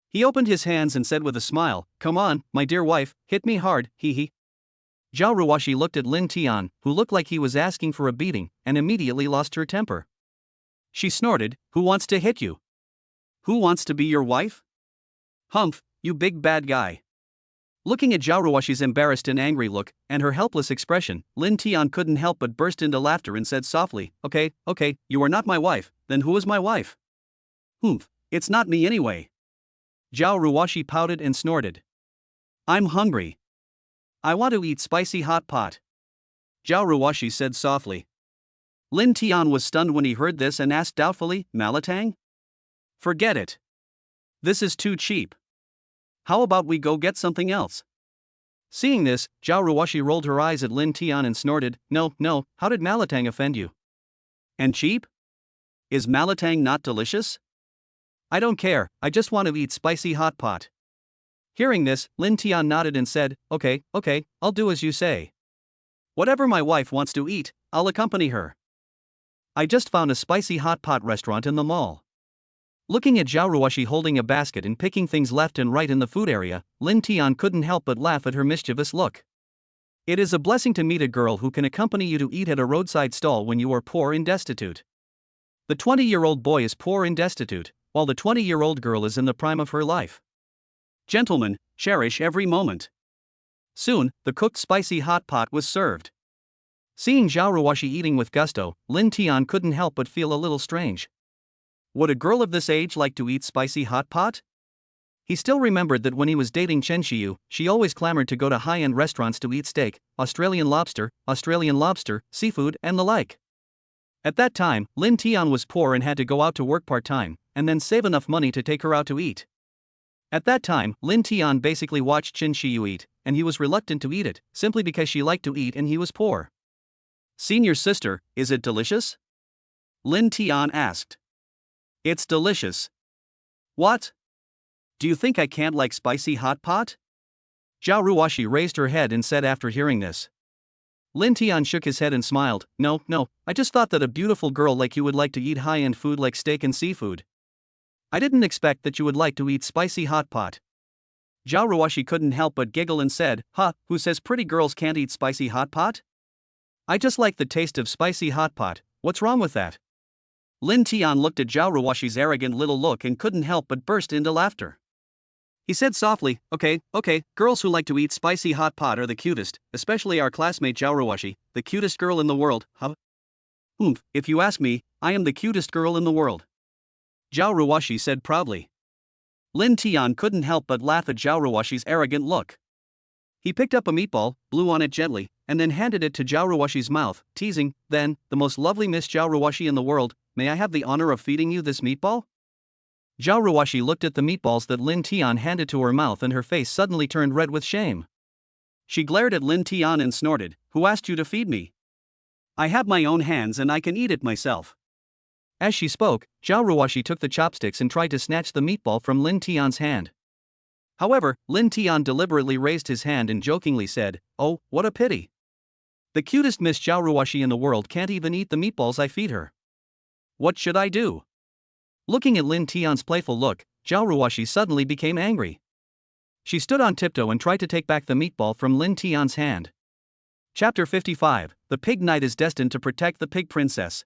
He opened his hands and said with a smile, Come on, my dear wife, hit me hard, hee hee. Xiao Ruashi looked at Lin Tian, who looked like he was asking for a beating, and immediately lost her temper. She snorted, Who wants to hit you? Who wants to be your wife? Humph, you big bad guy. Looking at Xiao Ruashi's embarrassed and angry look, and her helpless expression, Lin Tian couldn't help but burst into laughter and said softly, Okay, you are not my wife, then who is my wife? Humph, it's not me anyway. Xiao Ruashi pouted and snorted. I'm hungry. I want to eat spicy hot pot. Xiao Ruashi said softly. Lin Tian was stunned when he heard this and asked doubtfully, Malatang? Forget it. This is too cheap. How about we go get something else? Seeing this, Xiao Ruashi rolled her eyes at Lin Tian and snorted, No, how did Malatang offend you? And cheap? Is Malatang not delicious? I don't care, I just want to eat spicy hot pot. Hearing this, Lin Tian nodded and said, Okay, I'll do as you say. Whatever my wife wants to eat, I'll accompany her. I just found a spicy hot pot restaurant in the mall. Looking at Xiao Ruashi holding a basket and picking things left and right in the food area, Lin Tian couldn't help but laugh at her mischievous look. It is a blessing to meet a girl who can accompany you to eat at a roadside stall when you are poor and destitute. The 20-year-old boy is poor and destitute, while the 20-year-old girl is in the prime of her life. Gentlemen, cherish every moment. Soon, the cooked spicy hot pot was served. Seeing Xiao Ruashi eating with gusto, Lin Tian couldn't help but feel a little strange. Would a girl of this age like to eat spicy hot pot? He still remembered that when he was dating Chen Xiu, she always clamored to go to high-end restaurants to eat steak, Australian lobster, seafood, and the like. At that time, Lin Tian was poor and had to go out to work part-time, and then save enough money to take her out to eat. At that time, Lin Tian basically watched Chen Xiu eat, and he was reluctant to eat it, simply because she liked to eat and he was poor. Senior sister, is it delicious? Lin Tian asked. It's delicious. What? Do you think I can't like spicy hot pot? Xiao Ruashi raised her head and said after hearing this. Lin Tian shook his head and smiled, No, I just thought that a beautiful girl like you would like to eat high-end food like steak and seafood. I didn't expect that you would like to eat spicy hot pot. Xiao Ruashi couldn't help but giggle and said, Who says pretty girls can't eat spicy hot pot? I just like the taste of spicy hot pot, what's wrong with that? Lin Tian looked at Xiao Ruashi's arrogant little look and couldn't help but burst into laughter. He said softly, Okay, girls who like to eat spicy hot pot are the cutest, especially our classmate Xiao Ruashi, the cutest girl in the world, huh? If you ask me, I am the cutest girl in the world. Xiao Ruashi said proudly. Lin Tian couldn't help but laugh at Xiao Ruashi's arrogant look. He picked up a meatball, blew on it gently, and then handed it to Xiao Ruashi's mouth, teasing, Then, the most lovely Miss Xiao Ruashi in the world, may I have the honor of feeding you this meatball? Xiao Ruashi looked at the meatballs that Lin Tian handed to her mouth and her face suddenly turned red with shame. She glared at Lin Tian and snorted, Who asked you to feed me? I have my own hands and I can eat it myself. As she spoke, Xiao Ruashi took the chopsticks and tried to snatch the meatball from Lin Tian's hand. However, Lin Tian deliberately raised his hand and jokingly said, Oh, what a pity. The cutest Miss Xiao Ruashi in the world can't even eat the meatballs I feed her. What should I do? Looking at Lin Tian's playful look, Xiao Ruashi suddenly became angry. She stood on tiptoe and tried to take back the meatball from Lin Tian's hand. Chapter 55, The Pig Knight is destined to protect the pig princess.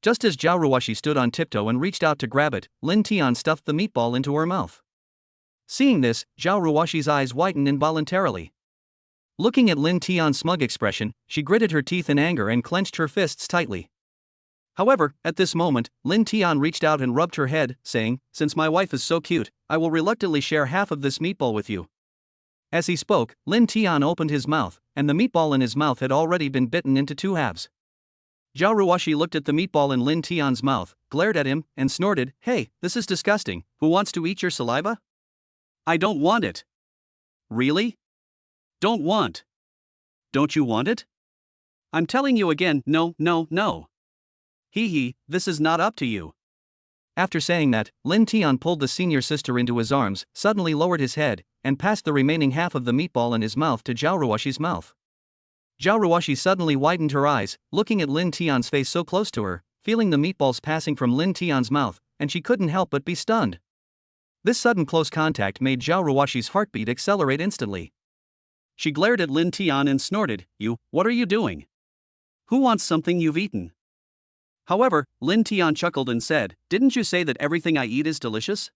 Just as Xiao Ruashi stood on tiptoe and reached out to grab it, Lin Tian stuffed the meatball into her mouth. Seeing this, Xiao Ruashi's eyes widened involuntarily. Looking at Lin Tian's smug expression, she gritted her teeth in anger and clenched her fists tightly. However, at this moment, Lin Tian reached out and rubbed her head, saying, "Since my wife is so cute, I will reluctantly share half of this meatball with you." As he spoke, Lin Tian opened his mouth, and the meatball in his mouth had already been bitten into two halves. Xiao Ruashi looked at the meatball in Lin Tian's mouth, glared at him, and snorted, "Hey, this is disgusting. Who wants to eat your saliva?" "I don't want it." "Really? Don't want? Don't you want it? I'm telling you again, no, no, no. Hee, this is not up to you." After saying that, Lin Tian pulled the senior sister into his arms, suddenly lowered his head, and passed the remaining half of the meatball in his mouth to Xiao Ruashi's mouth. Xiao Ruashi suddenly widened her eyes, looking at Lin Tian's face so close to her, feeling the meatballs passing from Lin Tian's mouth, and she couldn't help but be stunned. This sudden close contact made Xiao Ruashi's heartbeat accelerate instantly. She glared at Lin Tian and snorted, What are you doing? Who wants something you've eaten?" However, Lin Tian chuckled and said, "Didn't you say that everything I eat is delicious?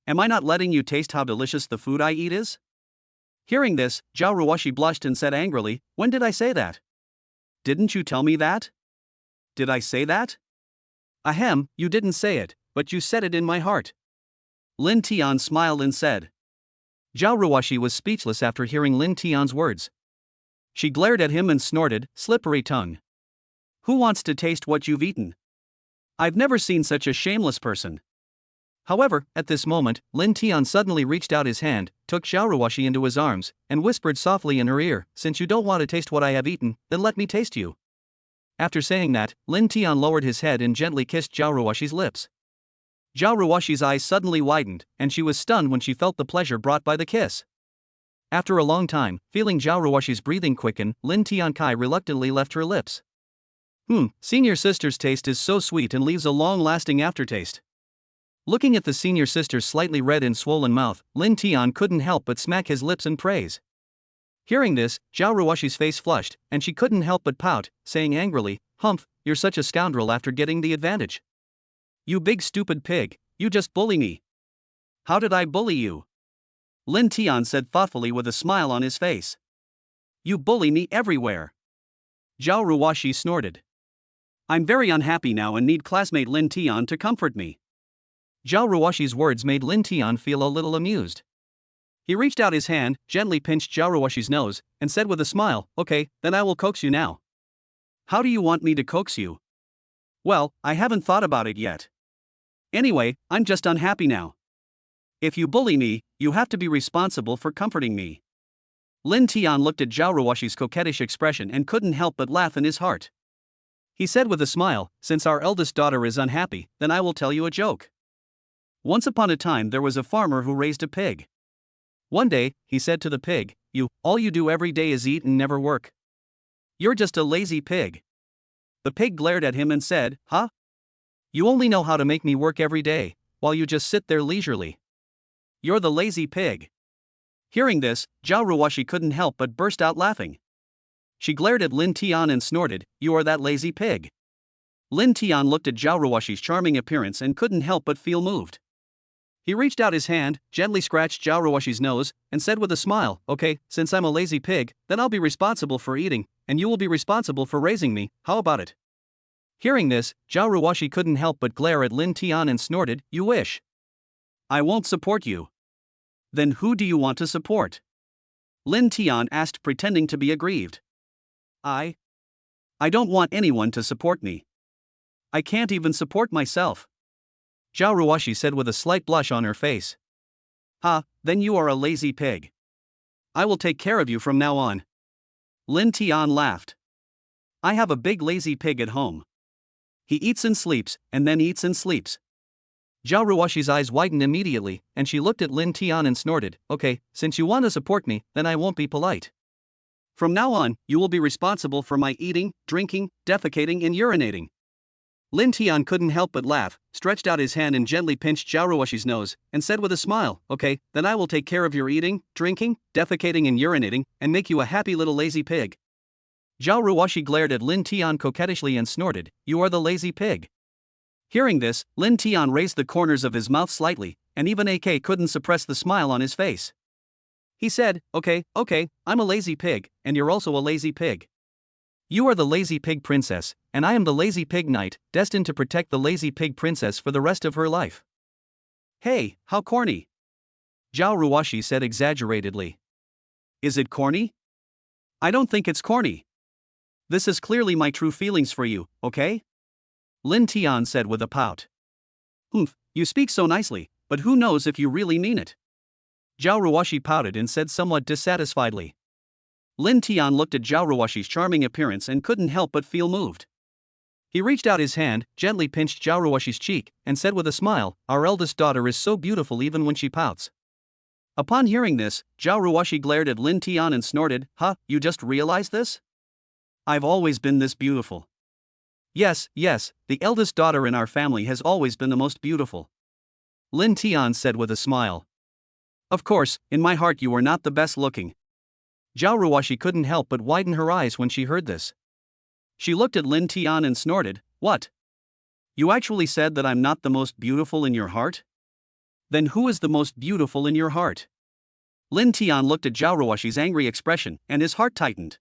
Am I not letting you taste how delicious the food I eat is?" Hearing this, Xiao Ruashi blushed and said angrily, "When did I say that? Didn't you tell me that? Did I say that?" "Ahem, you didn't say it, but you said it in my heart." Lin Tian smiled and said. Xiao Ruashi was speechless after hearing Lin Tian's words. She glared at him and snorted, "Slippery tongue. Who wants to taste what you've eaten? I've never seen such a shameless person." However, at this moment, Lin Tian suddenly reached out his hand, took Xiao Ruashi into his arms, and whispered softly in her ear, "Since you don't want to taste what I have eaten, then let me taste you." After saying that, Lin Tian lowered his head and gently kissed Xiao Ruashi's lips. Xiao Ruashi's eyes suddenly widened, and she was stunned when she felt the pleasure brought by the kiss. After a long time, feeling Xiao Ruashi's breathing quicken, Lin Tian Kai reluctantly left her lips. Senior sister's taste is so sweet and leaves a long-lasting aftertaste. Looking at the senior sister's slightly red and swollen mouth, Lin Tian couldn't help but smack his lips in praise. Hearing this, Xiao Ruashi's face flushed, and she couldn't help but pout, saying angrily, "Humph, you're such a scoundrel after getting the advantage. You big stupid pig, you just bully me." "How did I bully you?" Lin Tian said thoughtfully with a smile on his face. "You bully me everywhere." Xiao Ruashi snorted. "I'm very unhappy now and need classmate Lin Tian to comfort me." Xiao Ruashi's words made Lin Tian feel a little amused. He reached out his hand, gently pinched Xiao Ruashi's nose, and said with a smile, "Okay, then I will coax you now." "How do you want me to coax you?" "Well, I haven't thought about it yet. Anyway, I'm just unhappy now. If you bully me, you have to be responsible for comforting me." Lin Tian looked at Xiao Ruashi's coquettish expression and couldn't help but laugh in his heart. He said with a smile, "Since our eldest daughter is unhappy, then I will tell you a joke. Once upon a time there was a farmer who raised a pig. One day, he said to the pig, all you do every day is eat and never work. You're just a lazy pig." The pig glared at him and said, "Huh? You only know how to make me work every day, while you just sit there leisurely. You're the lazy pig." Hearing this, Xiao Ruashi couldn't help but burst out laughing. She glared at Lin Tian and snorted, "You are that lazy pig." Lin Tian looked at Xiao Ruashi's charming appearance and couldn't help but feel moved. He reached out his hand, gently scratched Xiao Ruashi's nose, and said with a smile, "Okay, since I'm a lazy pig, then I'll be responsible for eating, and you will be responsible for raising me, how about it?" Hearing this, Xiao Ruashi couldn't help but glare at Lin Tian and snorted, "You wish. I won't support you." "Then who do you want to support?" Lin Tian asked, pretending to be aggrieved. I don't want anyone to support me. I can't even support myself." Xiao Ruashi said with a slight blush on her face. Then you are a lazy pig. I will take care of you from now on." Lin Tian laughed. "I have a big lazy pig at home. He eats and sleeps, and then eats and sleeps." Xiao Ruashi's eyes widened immediately, and she looked at Lin Tian and snorted, "Okay, since you want to support me, then I won't be polite. From now on, you will be responsible for my eating, drinking, defecating and urinating." Lin Tian couldn't help but laugh, stretched out his hand and gently pinched Xiao Ruashi's nose, and said with a smile, "Okay, then I will take care of your eating, drinking, defecating and urinating, and make you a happy little lazy pig." Xiao Ruashi glared at Lin Tian coquettishly and snorted, "You are the lazy pig." Hearing this, Lin Tian raised the corners of his mouth slightly, and even AK couldn't suppress the smile on his face. He said, okay, I'm a lazy pig, and you're also a lazy pig. You are the lazy pig princess, and I am the lazy pig knight, destined to protect the lazy pig princess for the rest of her life. Hey, how corny. Xiao Ruashi said exaggeratedly. Is it corny? I don't think it's corny. This is clearly my true feelings for you, okay? Lin Tian said with a pout. Humph, you speak so nicely, but who knows if you really mean it? Xiao Ruashi pouted and said somewhat dissatisfiedly. Lin Tian looked at Xiao Ruashi's charming appearance and couldn't help but feel moved. He reached out his hand, gently pinched Xiao Ruashi's cheek, and said with a smile, our eldest daughter is so beautiful even when she pouts. Upon hearing this, Xiao Ruashi glared at Lin Tian and snorted, huh, you just realized this? I've always been this beautiful. Yes, the eldest daughter in our family has always been the most beautiful. Lin Tian said with a smile. Of course, in my heart you are not the best looking. Xiao Ruashi couldn't help but widen her eyes when she heard this. She looked at Lin Tian and snorted, what? You actually said that I'm not the most beautiful in your heart? Then who is the most beautiful in your heart? Lin Tian looked at Xiao Ruashi's angry expression, and his heart tightened.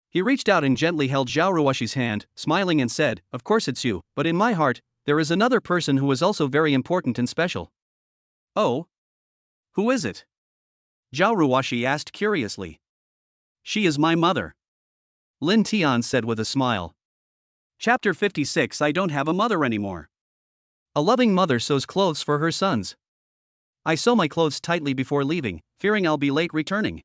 He reached out and gently held Xiao Ruashi's hand, smiling and said, of course it's you, but in my heart, there is another person who is also very important and special. Oh? Who is it? Xiao Ruashi asked curiously. She is my mother. Lin Tian said with a smile. Chapter 56 I don't have a mother anymore. A loving mother sews clothes for her sons. I sew my clothes tightly before leaving, fearing I'll be late returning.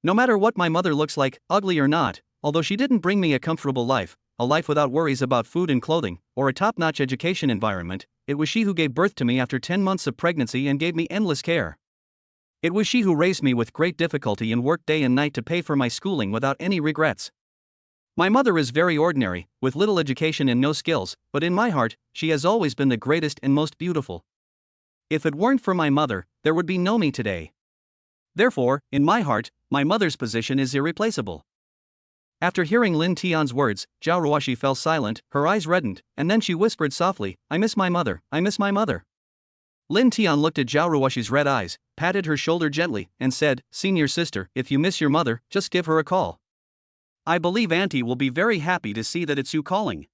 No matter what my mother looks like, ugly or not, although she didn't bring me a comfortable life, a life without worries about food and clothing, or a top-notch education environment, it was she who gave birth to me after 10 months of pregnancy and gave me endless care. It was she who raised me with great difficulty and worked day and night to pay for my schooling without any regrets. My mother is very ordinary, with little education and no skills, but in my heart, she has always been the greatest and most beautiful. If it weren't for my mother, there would be no me today. Therefore, in my heart, my mother's position is irreplaceable. After hearing Lin Tian's words, Xiao Ruashi fell silent, her eyes reddened, and then she whispered softly, I miss my mother, I miss my mother. Lin Tian looked at Xiao Ruashi's red eyes, patted her shoulder gently, and said, senior sister, if you miss your mother, just give her a call. I believe Auntie will be very happy to see that it's you calling.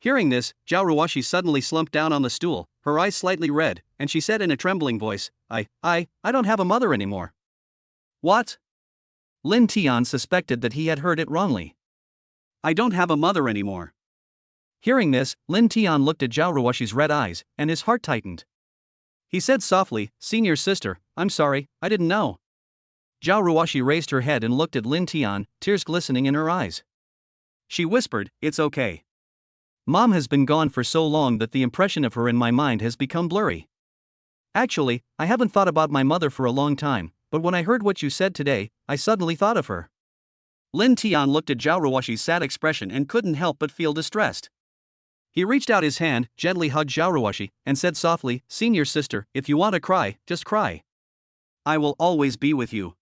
Hearing this, Xiao Ruashi suddenly slumped down on the stool, her eyes slightly red, and she said in a trembling voice, I don't have a mother anymore. What? Lin Tian suspected that he had heard it wrongly. I don't have a mother anymore. Hearing this, Lin Tian looked at Xiao Ruashi's red eyes, and his heart tightened. He said softly, senior sister, I'm sorry, I didn't know. Xiao Ruashi raised her head and looked at Lin Tian, tears glistening in her eyes. She whispered, it's okay. Mom has been gone for so long that the impression of her in my mind has become blurry. Actually, I haven't thought about my mother for a long time, but when I heard what you said today, I suddenly thought of her. Lin Tian looked at Xiao Ruashi's sad expression and couldn't help but feel distressed. He reached out his hand, gently hugged Xiao Ruashi, and said softly, senior sister, if you want to cry, just cry. I will always be with you.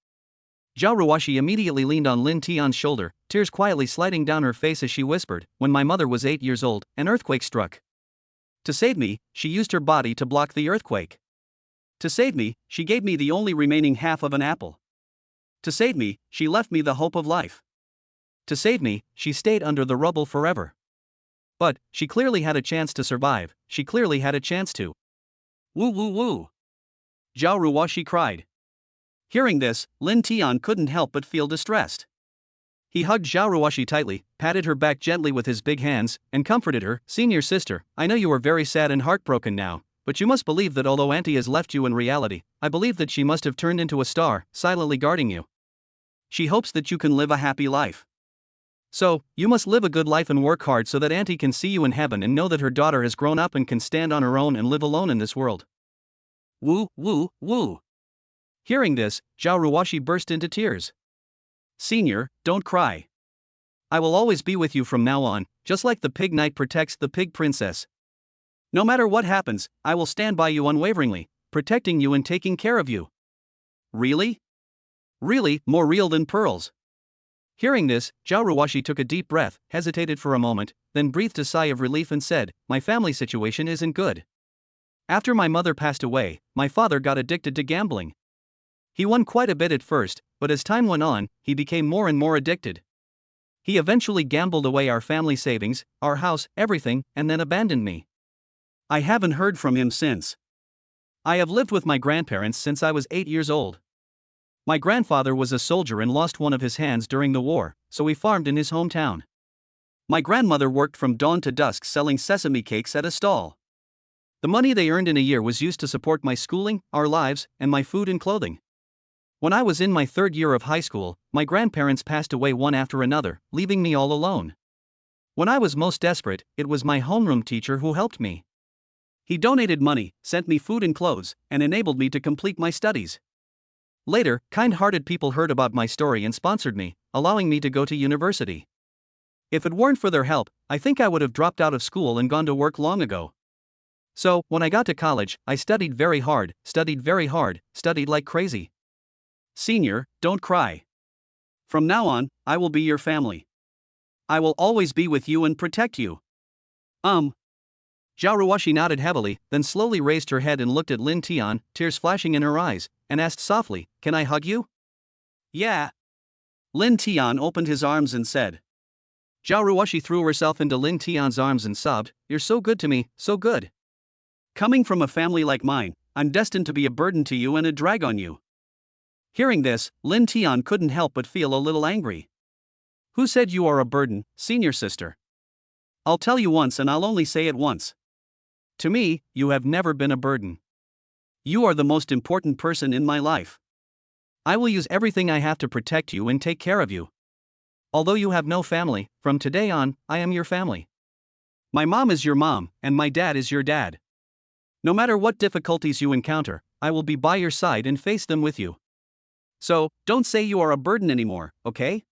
Xiao Ruashi immediately leaned on Lin Tian's shoulder, tears quietly sliding down her face as she whispered, when my mother was 8 years old, an earthquake struck. To save me, she used her body to block the earthquake. To save me, she gave me the only remaining half of an apple. To save me, she left me the hope of life. To save me, she stayed under the rubble forever. But, she clearly had a chance to survive, she clearly had a chance to. Woo woo woo. Xiao Ruashi cried. Hearing this, Lin Tian couldn't help but feel distressed. He hugged Xiao Ruashi tightly, patted her back gently with his big hands, and comforted her, senior sister, I know you are very sad and heartbroken now, but you must believe that although Auntie has left you in reality, I believe that she must have turned into a star, silently guarding you. She hopes that you can live a happy life. So, you must live a good life and work hard so that Auntie can see you in heaven and know that her daughter has grown up and can stand on her own and live alone in this world. Woo, woo, woo. Hearing this, Xiao Ruashi burst into tears. Senior, don't cry. I will always be with you from now on, just like the pig knight protects the pig princess. No matter what happens, I will stand by you unwaveringly, protecting you and taking care of you. Really? Really, more real than pearls. Hearing this, Xiao Ruashi took a deep breath, hesitated for a moment, then breathed a sigh of relief and said, my family situation isn't good. After my mother passed away, my father got addicted to gambling. He won quite a bit at first, but as time went on, he became more and more addicted. He eventually gambled away our family savings, our house, everything, and then abandoned me. I haven't heard from him since. I have lived with my grandparents since I was 8 years old. My grandfather was a soldier and lost one of his hands during the war, so we farmed in his hometown. My grandmother worked from dawn to dusk selling sesame cakes at a stall. The money they earned in a year was used to support my schooling, our lives, and my food and clothing. When I was in my 3rd year of high school, my grandparents passed away one after another, leaving me all alone. When I was most desperate, it was my homeroom teacher who helped me. He donated money, sent me food and clothes, and enabled me to complete my studies. Later, kind-hearted people heard about my story and sponsored me, allowing me to go to university. If it weren't for their help, I think I would have dropped out of school and gone to work long ago. So, when I got to college, I studied very hard, studied like crazy. Senior, don't cry. From now on, I will be your family. I will always be with you and protect you. Xiao Ruashi nodded heavily, then slowly raised her head and looked at Lin Tian, tears flashing in her eyes, and asked softly, "Can I hug you?" "Yeah." Lin Tian opened his arms and said. Xiao Ruashi threw herself into Lin Tian's arms and sobbed, "You're so good to me, so good. Coming from a family like mine, I'm destined to be a burden to you and a drag on you." Hearing this, Lin Tian couldn't help but feel a little angry. "Who said you are a burden, senior sister? I'll tell you once and I'll only say it once. To me, you have never been a burden. You are the most important person in my life. I will use everything I have to protect you and take care of you. Although you have no family, from today on, I am your family. My mom is your mom, and my dad is your dad. No matter what difficulties you encounter, I will be by your side and face them with you. So, don't say you are a burden anymore, okay?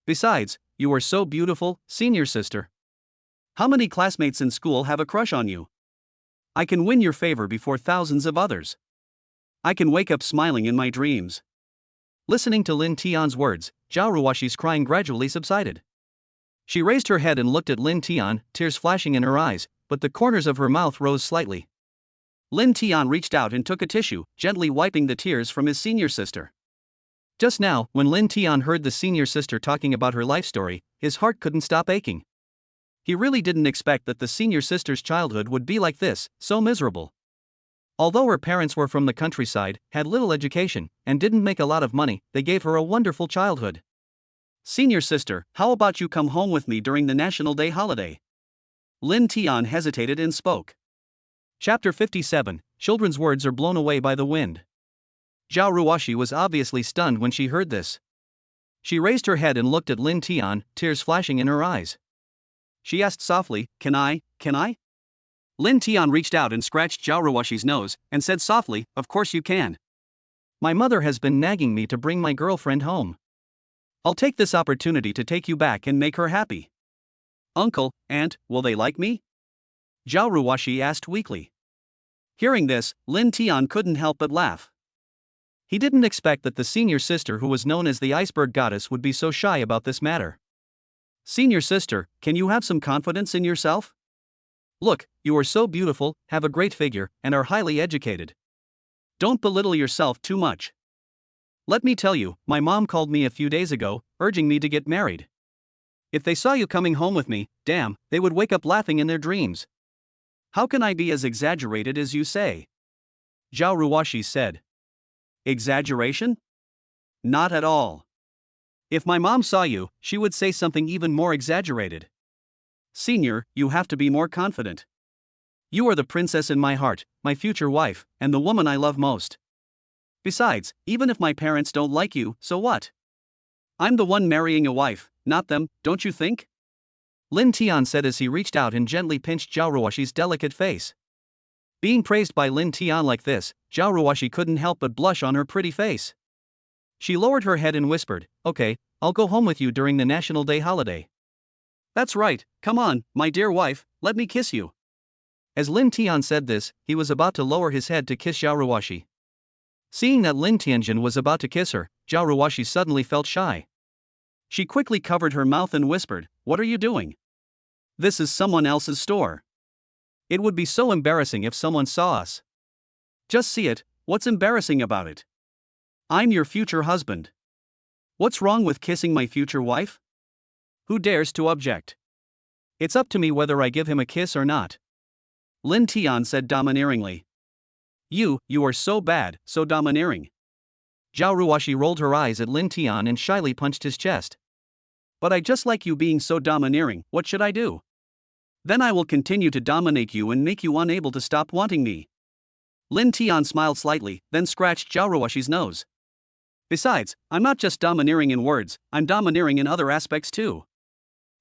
Besides, you are so beautiful, senior sister. How many classmates in school have a crush on you? I can win your favor before thousands of others. I can wake up smiling in my dreams." Listening to Lin Tian's words, Xiao Ruashi's crying gradually subsided. She raised her head and looked at Lin Tian, tears flashing in her eyes, but the corners of her mouth rose slightly. Lin Tian reached out and took a tissue, gently wiping the tears from his senior sister. Just now, when Lin Tian heard the senior sister talking about her life story, his heart couldn't stop aching. He really didn't expect that the senior sister's childhood would be like this, so miserable. Although her parents were from the countryside, had little education, and didn't make a lot of money, they gave her a wonderful childhood. "Senior sister, how about you come home with me during the National Day holiday?" Lin Tian hesitated and spoke. Chapter 57, Children's words are blown away by the wind. Xiao Ruashi was obviously stunned when she heard this. She raised her head and looked at Lin Tian, tears flashing in her eyes. She asked softly, Can I? Lin Tian reached out and scratched Xiao Ruashi's nose, and said softly, "Of course you can. My mother has been nagging me to bring my girlfriend home. I'll take this opportunity to take you back and make her happy." "Uncle, aunt, will they like me?" Xiao Ruashi asked weakly. Hearing this, Lin Tian couldn't help but laugh. He didn't expect that the senior sister who was known as the iceberg goddess would be so shy about this matter. "Senior sister, can you have some confidence in yourself? Look, you are so beautiful, have a great figure, and are highly educated. Don't belittle yourself too much. Let me tell you, my mom called me a few days ago, urging me to get married. If they saw you coming home with me, damn, they would wake up laughing in their dreams. How can I be as exaggerated as you say?" Xiao Ruashi said. "Exaggeration? Not at all. If my mom saw you, she would say something even more exaggerated. Senior, you have to be more confident. You are the princess in my heart, my future wife, and the woman I love most. Besides, even if my parents don't like you, so what? I'm the one marrying a wife, not them, don't you think?" Lin Tian said as he reached out and gently pinched Xiao Ruashi's delicate face. Being praised by Lin Tian like this, Xiao Ruashi couldn't help but blush on her pretty face. She lowered her head and whispered, "Okay, I'll go home with you during the National Day holiday." "That's right, come on, my dear wife, let me kiss you." As Lin Tian said this, he was about to lower his head to kiss Xiao Ruashi. Seeing that Lin Tianjin was about to kiss her, Xiao Ruashi suddenly felt shy. She quickly covered her mouth and whispered, "What are you doing? This is someone else's store." It would be so embarrassing if someone saw us. Just see it, what's embarrassing about it? I'm your future husband. What's wrong with kissing my future wife? Who dares to object? It's up to me whether I give him a kiss or not. Lin Tian said domineeringly. You are so bad, so domineering. Xiao Ruashi rolled her eyes at Lin Tian and shyly punched his chest. But I just like you being so domineering, what should I do? Then I will continue to dominate you and make you unable to stop wanting me. Lin Tian smiled slightly, then scratched Xiao Ruashi's nose. Besides, I'm not just domineering in words, I'm domineering in other aspects too.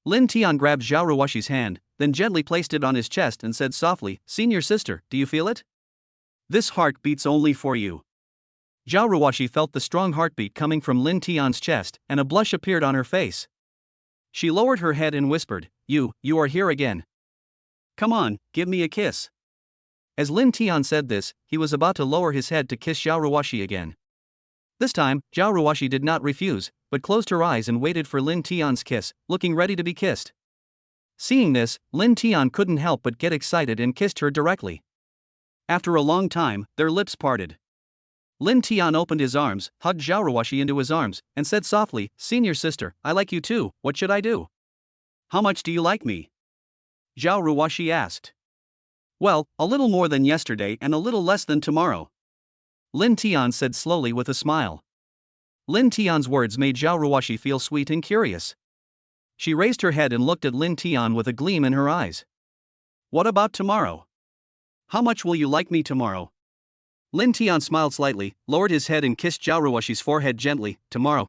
Lin Tian grabbed Xiao Ruashi's hand, then gently placed it on his chest and said softly, Senior sister, do you feel it? This heart beats only for you. Xiao Ruashi felt the strong heartbeat coming from Lin Tian's chest, and a blush appeared on her face. She lowered her head and whispered, You are here again. Come on, give me a kiss. As Lin Tian said this, he was about to lower his head to kiss Xiao Ruashi again. This time, Xiao Ruashi did not refuse, but closed her eyes and waited for Lin Tian's kiss, looking ready to be kissed. Seeing this, Lin Tian couldn't help but get excited and kissed her directly. After a long time, their lips parted. Lin Tian opened his arms, hugged Xiao Ruashi into his arms, and said softly, Senior sister, I like you too, what should I do? How much do you like me? Xiao Ruashi asked. Well, a little more than yesterday and a little less than tomorrow. Lin Tian said slowly with a smile. Lin Tian's words made Xiao Ruashi feel sweet and curious. She raised her head and looked at Lin Tian with a gleam in her eyes. What about tomorrow? How much will you like me tomorrow? Lin Tian smiled slightly, lowered his head and kissed Xiao Ruashi's forehead gently. Tomorrow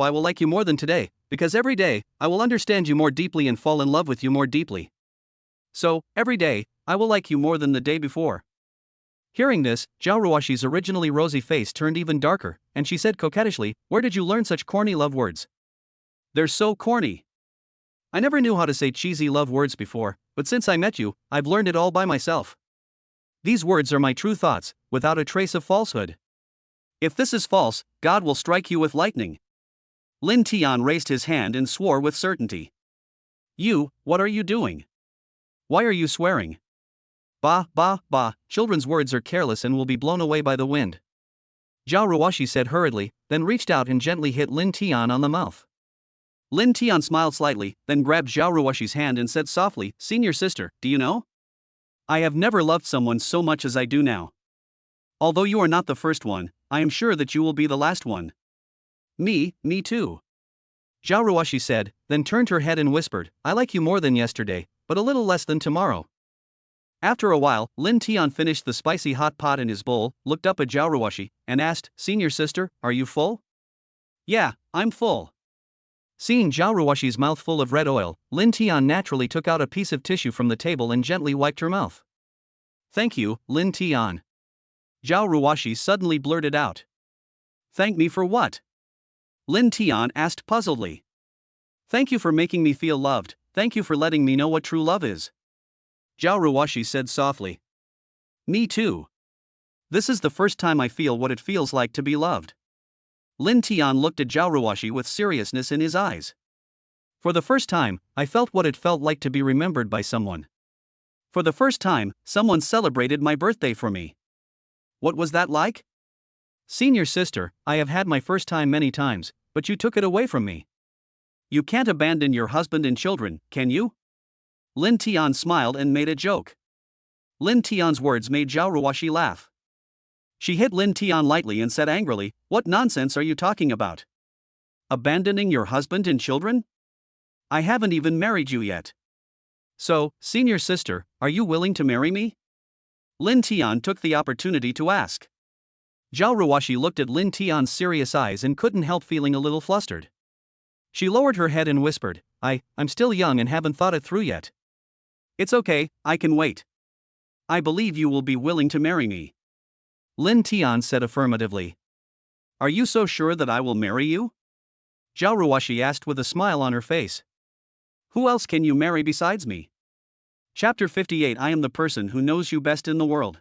I will like you more than today, because every day, I will understand you more deeply and fall in love with you more deeply. So, every day, I will like you more than the day before. Hearing this, Xiao Ruashi's originally rosy face turned even darker, and she said coquettishly, Where did you learn such corny love words? They're so corny. I never knew how to say cheesy love words before, but since I met you, I've learned it all by myself. These words are my true thoughts, without a trace of falsehood. If this is false, God will strike you with lightning. Lin Tian raised his hand and swore with certainty. What are you doing? Why are you swearing? Bah, children's words are careless and will be blown away by the wind. Xiao Ruashi said hurriedly, then reached out and gently hit Lin Tian on the mouth. Lin Tian smiled slightly, then grabbed Xiao Ruashi's hand and said softly, Senior sister, do you know? I have never loved someone so much as I do now. Although you are not the first one, I am sure that you will be the last one. Me too. Xiao Ruashi said, then turned her head and whispered, I like you more than yesterday, but a little less than tomorrow. After a while, Lin Tian finished the spicy hot pot in his bowl, looked up at Xiao Ruashi, and asked, Senior sister, are you full? Yeah, I'm full. Seeing Xiao Ruashi's mouth full of red oil, Lin Tian naturally took out a piece of tissue from the table and gently wiped her mouth. Thank you, Lin Tian. Xiao Ruashi suddenly blurted out. Thank me for what? Lin Tian asked puzzledly. Thank you for making me feel loved, thank you for letting me know what true love is. Xiao Ruashi said softly. Me too. This is the first time I feel what it feels like to be loved. Lin Tian looked at Xiao Ruashi with seriousness in his eyes. For the first time, I felt what it felt like to be remembered by someone. For the first time, someone celebrated my birthday for me. What was that like? Senior sister, I have had my first time many times, but you took it away from me. You can't abandon your husband and children, can you? Lin Tian smiled and made a joke. Lin Tian's words made Xiao Ruashi laugh. She hit Lin Tian lightly and said angrily, What nonsense are you talking about? Abandoning your husband and children? I haven't even married you yet. So, senior sister, are you willing to marry me? Lin Tian took the opportunity to ask. Xiao Ruashi looked at Lin Tian's serious eyes and couldn't help feeling a little flustered. She lowered her head and whispered, I'm still young and haven't thought it through yet. It's okay, I can wait. I believe you will be willing to marry me. Lin Tian said affirmatively. Are you so sure that I will marry you? Xiao Ruashi asked with a smile on her face. Who else can you marry besides me? Chapter 58 I am the person who knows you best in the world.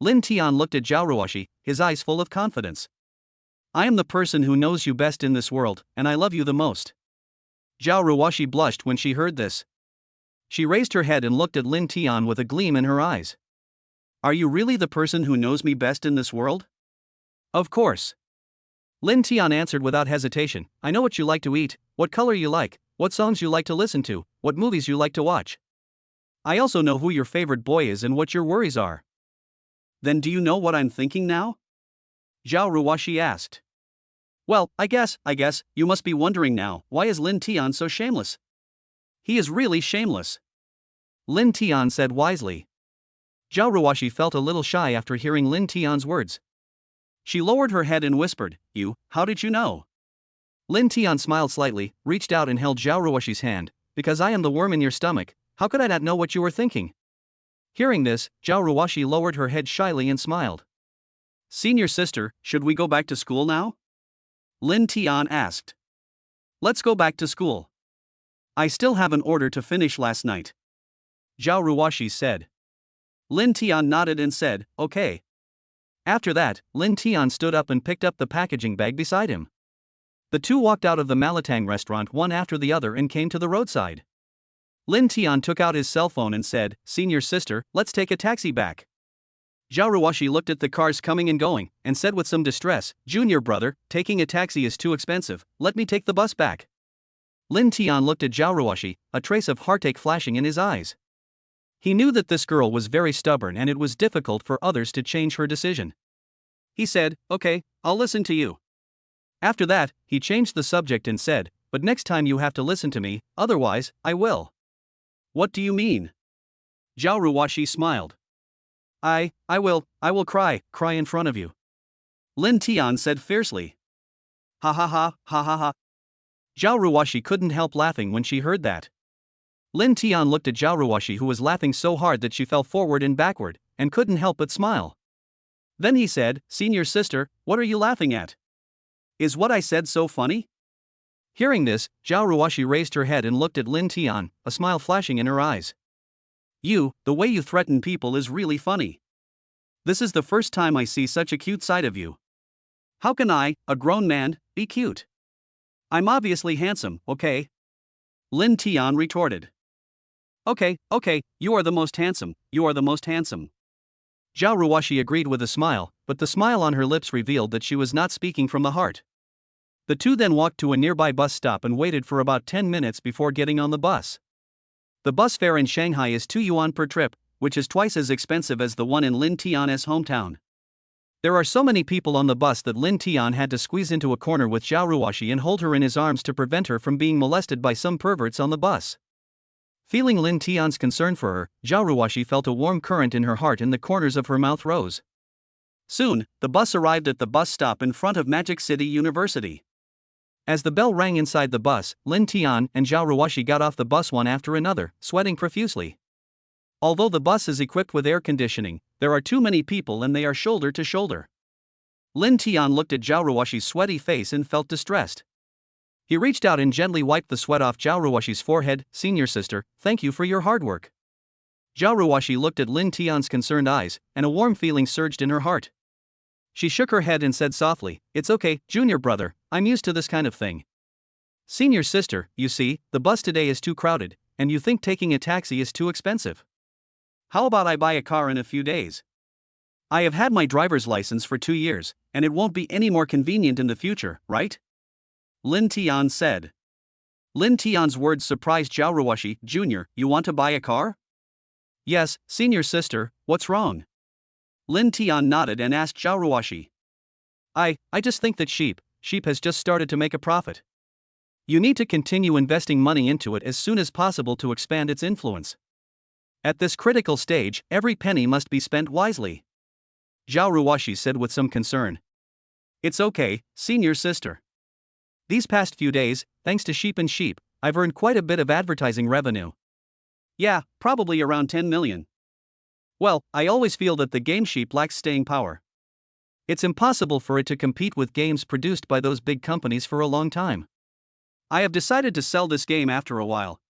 Lin Tian looked at Xiao Ruashi, his eyes full of confidence. I am the person who knows you best in this world, and I love you the most. Xiao Ruashi blushed when she heard this. She raised her head and looked at Lin Tian with a gleam in her eyes. Are you really the person who knows me best in this world? Of course. Lin Tian answered without hesitation. I know what you like to eat, what color you like, what songs you like to listen to, what movies you like to watch. I also know who your favorite boy is and what your worries are. Then do you know what I'm thinking now? Xiao Ruashi asked. Well, I guess, you must be wondering now, why is Lin Tian so shameless? He is really shameless. Lin Tian said wisely. Xiao Ruashi felt a little shy after hearing Lin Tian's words. She lowered her head and whispered, how did you know? Lin Tian smiled slightly, reached out and held Xiao Ruashi's hand. Because I am the worm in your stomach, how could I not know what you were thinking? Hearing this, Xiao Ruashi lowered her head shyly and smiled. Senior sister, should we go back to school now? Lin Tian asked. Let's go back to school. I still have an order to finish last night. Xiao Ruashi said. Lin Tian nodded and said, okay. After that, Lin Tian stood up and picked up the packaging bag beside him. The two walked out of the Malatang restaurant one after the other and came to the roadside. Lin Tian took out his cell phone and said, Senior sister, let's take a taxi back. Xiao Ruashi looked at the cars coming and going, and said with some distress, Junior brother, taking a taxi is too expensive, let me take the bus back. Lin Tian looked at Xiao Ruashi, a trace of heartache flashing in his eyes. He knew that this girl was very stubborn and it was difficult for others to change her decision. He said, okay, I'll listen to you. After that, he changed the subject and said, but next time you have to listen to me, otherwise, I will. What do you mean? Xiao Ruashi smiled. I will cry in front of you. Lin Tian said fiercely. Ha ha ha, ha ha ha. Xiao Ruashi couldn't help laughing when she heard that. Lin Tian looked at Xiao Ruashi who was laughing so hard that she fell forward and backward, and couldn't help but smile. Then he said, Senior sister, what are you laughing at? Is what I said so funny? Hearing this, Xiao Ruashi raised her head and looked at Lin Tian, a smile flashing in her eyes. The way you threaten people is really funny. This is the first time I see such a cute side of you. How can I, a grown man, be cute? I'm obviously handsome, okay? Lin Tian retorted. Okay, you are the most handsome, Xiao Ruashi agreed with a smile, but the smile on her lips revealed that she was not speaking from the heart. The two then walked to a nearby bus stop and waited for about 10 minutes before getting on the bus. The bus fare in Shanghai is 2 yuan per trip, which is twice as expensive as the one in Lin Tian's hometown. There are so many people on the bus that Lin Tian had to squeeze into a corner with Xiao Ruashi and hold her in his arms to prevent her from being molested by some perverts on the bus. Feeling Lin Tian's concern for her, Xiao Ruashi felt a warm current in her heart and the corners of her mouth rose. Soon, the bus arrived at the bus stop in front of Magic City University. As the bell rang inside the bus, Lin Tian and Xiao Ruashi got off the bus one after another, sweating profusely. Although the bus is equipped with air conditioning, there are too many people and they are shoulder to shoulder. Lin Tian looked at Xiao Ruashi's sweaty face and felt distressed. He reached out and gently wiped the sweat off Xiao Ruashi's forehead. Senior sister, thank you for your hard work. Xiao Ruashi looked at Lin Tian's concerned eyes, and a warm feeling surged in her heart. She shook her head and said softly, It's okay, junior brother, I'm used to this kind of thing. Senior sister, you see, the bus today is too crowded, and you think taking a taxi is too expensive. How about I buy a car in a few days? I have had my driver's license for 2 years, and it won't be any more convenient in the future, right? Lin Tian said. Lin Tian's words surprised Xiao Ruashi. Junior, you want to buy a car? Yes, senior sister, what's wrong? Lin Tian nodded and asked Xiao Ruashi. I just think that sheep has just started to make a profit. You need to continue investing money into it as soon as possible to expand its influence. At this critical stage, every penny must be spent wisely. Xiao Ruashi said with some concern. It's okay, senior sister. These past few days, thanks to Sheep, I've earned quite a bit of advertising revenue. Yeah, probably around 10 million. Well, I always feel that the game Sheep lacks staying power. It's impossible for it to compete with games produced by those big companies for a long time. I have decided to sell this game after a while.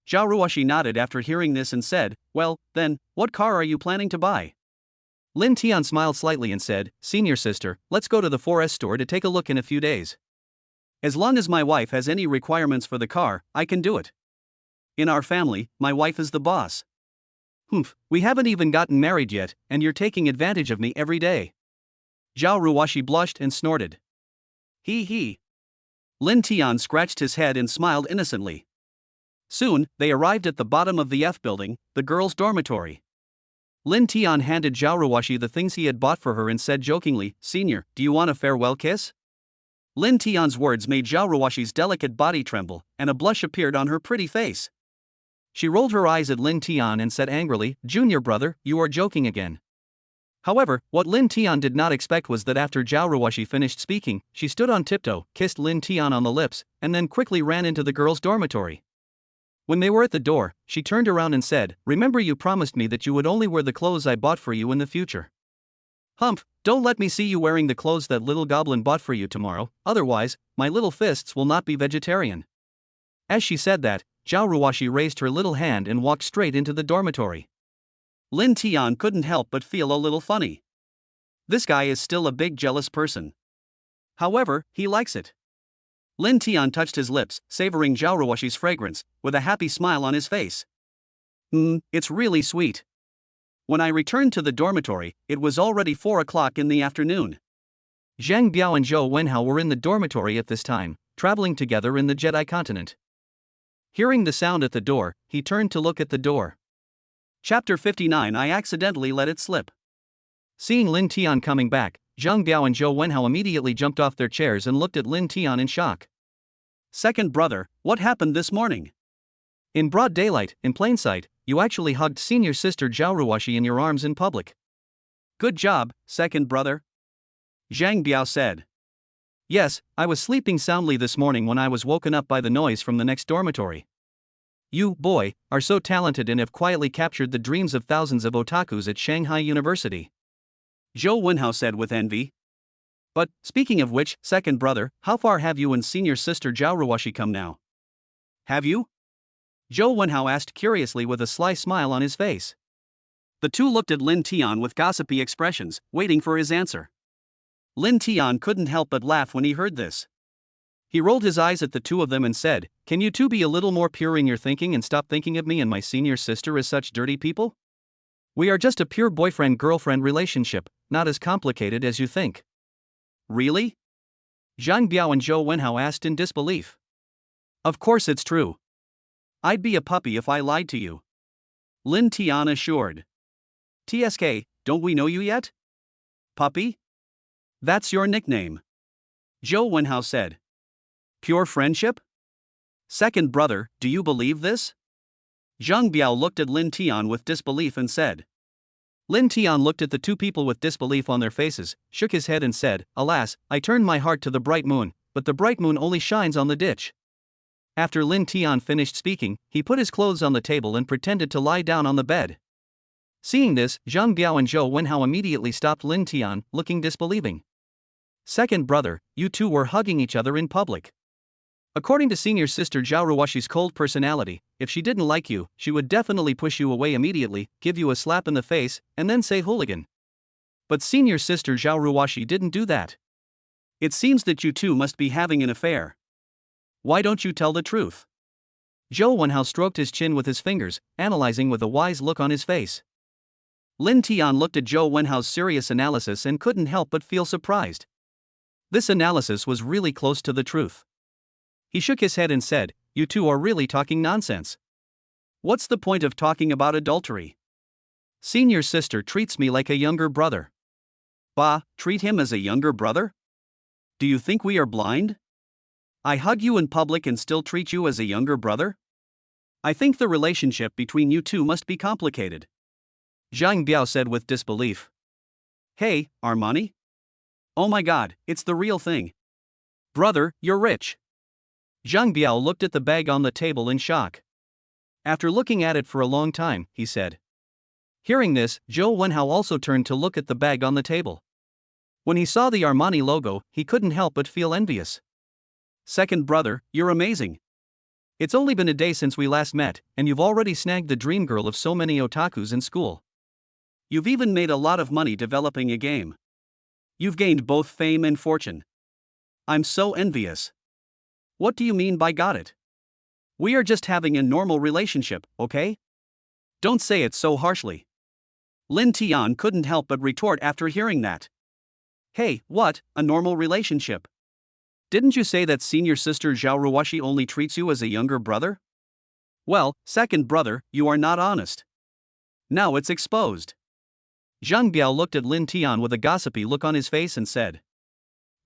Xiao Ruashi nodded after hearing this and said, Well, then, what car are you planning to buy? Lin Tian smiled slightly and said, Senior sister, let's go to the 4S store to take a look in a few days. As long as my wife has any requirements for the car, I can do it. In our family, my wife is the boss. Humph, we haven't even gotten married yet, and you're taking advantage of me every day. Xiao Ruashi blushed and snorted. He. Lin Tian scratched his head and smiled innocently. Soon, they arrived at the bottom of the F building, the girls' dormitory. Lin Tian handed Xiao Ruashi the things he had bought for her and said jokingly, "Senior, do you want a farewell kiss?" Lin Tian's words made Xiao Ruashi's delicate body tremble, and a blush appeared on her pretty face. She rolled her eyes at Lin Tian and said angrily, "Junior brother, you are joking again." However, what Lin Tian did not expect was that after Xiao Ruashi finished speaking, she stood on tiptoe, kissed Lin Tian on the lips, and then quickly ran into the girls' dormitory. When they were at the door, she turned around and said, "Remember you promised me that you would only wear the clothes I bought for you in the future. Humph, don't let me see you wearing the clothes that little goblin bought for you tomorrow, otherwise, my little fists will not be vegetarian." As she said that, Xiao Ruashi raised her little hand and walked straight into the dormitory. Lin Tian couldn't help but feel a little funny. This guy is still a big jealous person. However, he likes it. Lin Tian touched his lips, savoring Xiao Ruashi's fragrance, with a happy smile on his face. It's really sweet. When I returned to the dormitory, it was already 4 o'clock in the afternoon. Zhang Biao and Zhou Wenhao were in the dormitory at this time, traveling together in the Jedi continent. Hearing the sound at the door, he turned to look at the door. Chapter 59. I accidentally let it slip. Seeing Lin Tian coming back, Zhang Biao and Zhou Wenhao immediately jumped off their chairs and looked at Lin Tian in shock. "Second brother, what happened this morning?" "In broad daylight, in plain sight, you actually hugged senior sister Xiao Ruashi in your arms in public." "Good job, second brother," Zhang Biao said. "Yes, I was sleeping soundly this morning when I was woken up by the noise from the next dormitory. You, boy, are so talented and have quietly captured the dreams of thousands of otakus at Shanghai University," Zhou Wenhao said with envy. "But, speaking of which, second brother, how far have you and senior sister Xiao Ruashi come now?" "Have you?" Zhou Wenhao asked curiously with a sly smile on his face. The two looked at Lin Tian with gossipy expressions, waiting for his answer. Lin Tian couldn't help but laugh when he heard this. He rolled his eyes at the two of them and said, "Can you two be a little more pure in your thinking and stop thinking of me and my senior sister as such dirty people? We are just a pure boyfriend-girlfriend relationship, not as complicated as you think." "Really?" Zhang Biao and Zhou Wenhao asked in disbelief. "Of course it's true. I'd be a puppy if I lied to you," Lin Tian assured. "TSK, don't we know you yet?" "Puppy? That's your nickname," Zhou Wenhao said. "Pure friendship? Second brother, do you believe this?" Zhang Biao looked at Lin Tian with disbelief and said. Lin Tian looked at the two people with disbelief on their faces, shook his head and said, "Alas, I turned my heart to the bright moon, but the bright moon only shines on the ditch." After Lin Tian finished speaking, he put his clothes on the table and pretended to lie down on the bed. Seeing this, Zhang Biao and Zhou Wenhao immediately stopped Lin Tian, looking disbelieving. "Second brother, you two were hugging each other in public. According to senior sister Xiao Ruashi's cold personality, if she didn't like you, she would definitely push you away immediately, give you a slap in the face, and then say hooligan. But senior sister Xiao Ruashi didn't do that. It seems that you two must be having an affair. Why don't you tell the truth?" Zhou Wenhao stroked his chin with his fingers, analyzing with a wise look on his face. Lin Tian looked at Zhou Wenhao's serious analysis and couldn't help but feel surprised. This analysis was really close to the truth. He shook his head and said, "You two are really talking nonsense. What's the point of talking about adultery? Senior sister treats me like a younger brother." "Bah, treat him as a younger brother? Do you think we are blind? I hug you in public and still treat you as a younger brother? I think the relationship between you two must be complicated," Zhang Biao said with disbelief. "Hey, Armani? Oh my god, it's the real thing. Brother, you're rich." Zhang Biao looked at the bag on the table in shock. After looking at it for a long time, he said. Hearing this, Zhou Wenhao also turned to look at the bag on the table. When he saw the Armani logo, he couldn't help but feel envious. "Second brother, you're amazing. It's only been a day since we last met, and you've already snagged the dream girl of so many otakus in school. You've even made a lot of money developing a game. You've gained both fame and fortune. I'm so envious. What do you mean by got it? We are just having a normal relationship, okay? Don't say it so harshly. Lin Tian couldn't help but retort after hearing that. Hey, what, a normal relationship? Didn't you say that senior sister Xiao Ruashi only treats you as a younger brother? Well, second brother, you are not honest. Now it's exposed. Zhang Biao looked at Lin Tian with a gossipy look on his face and said.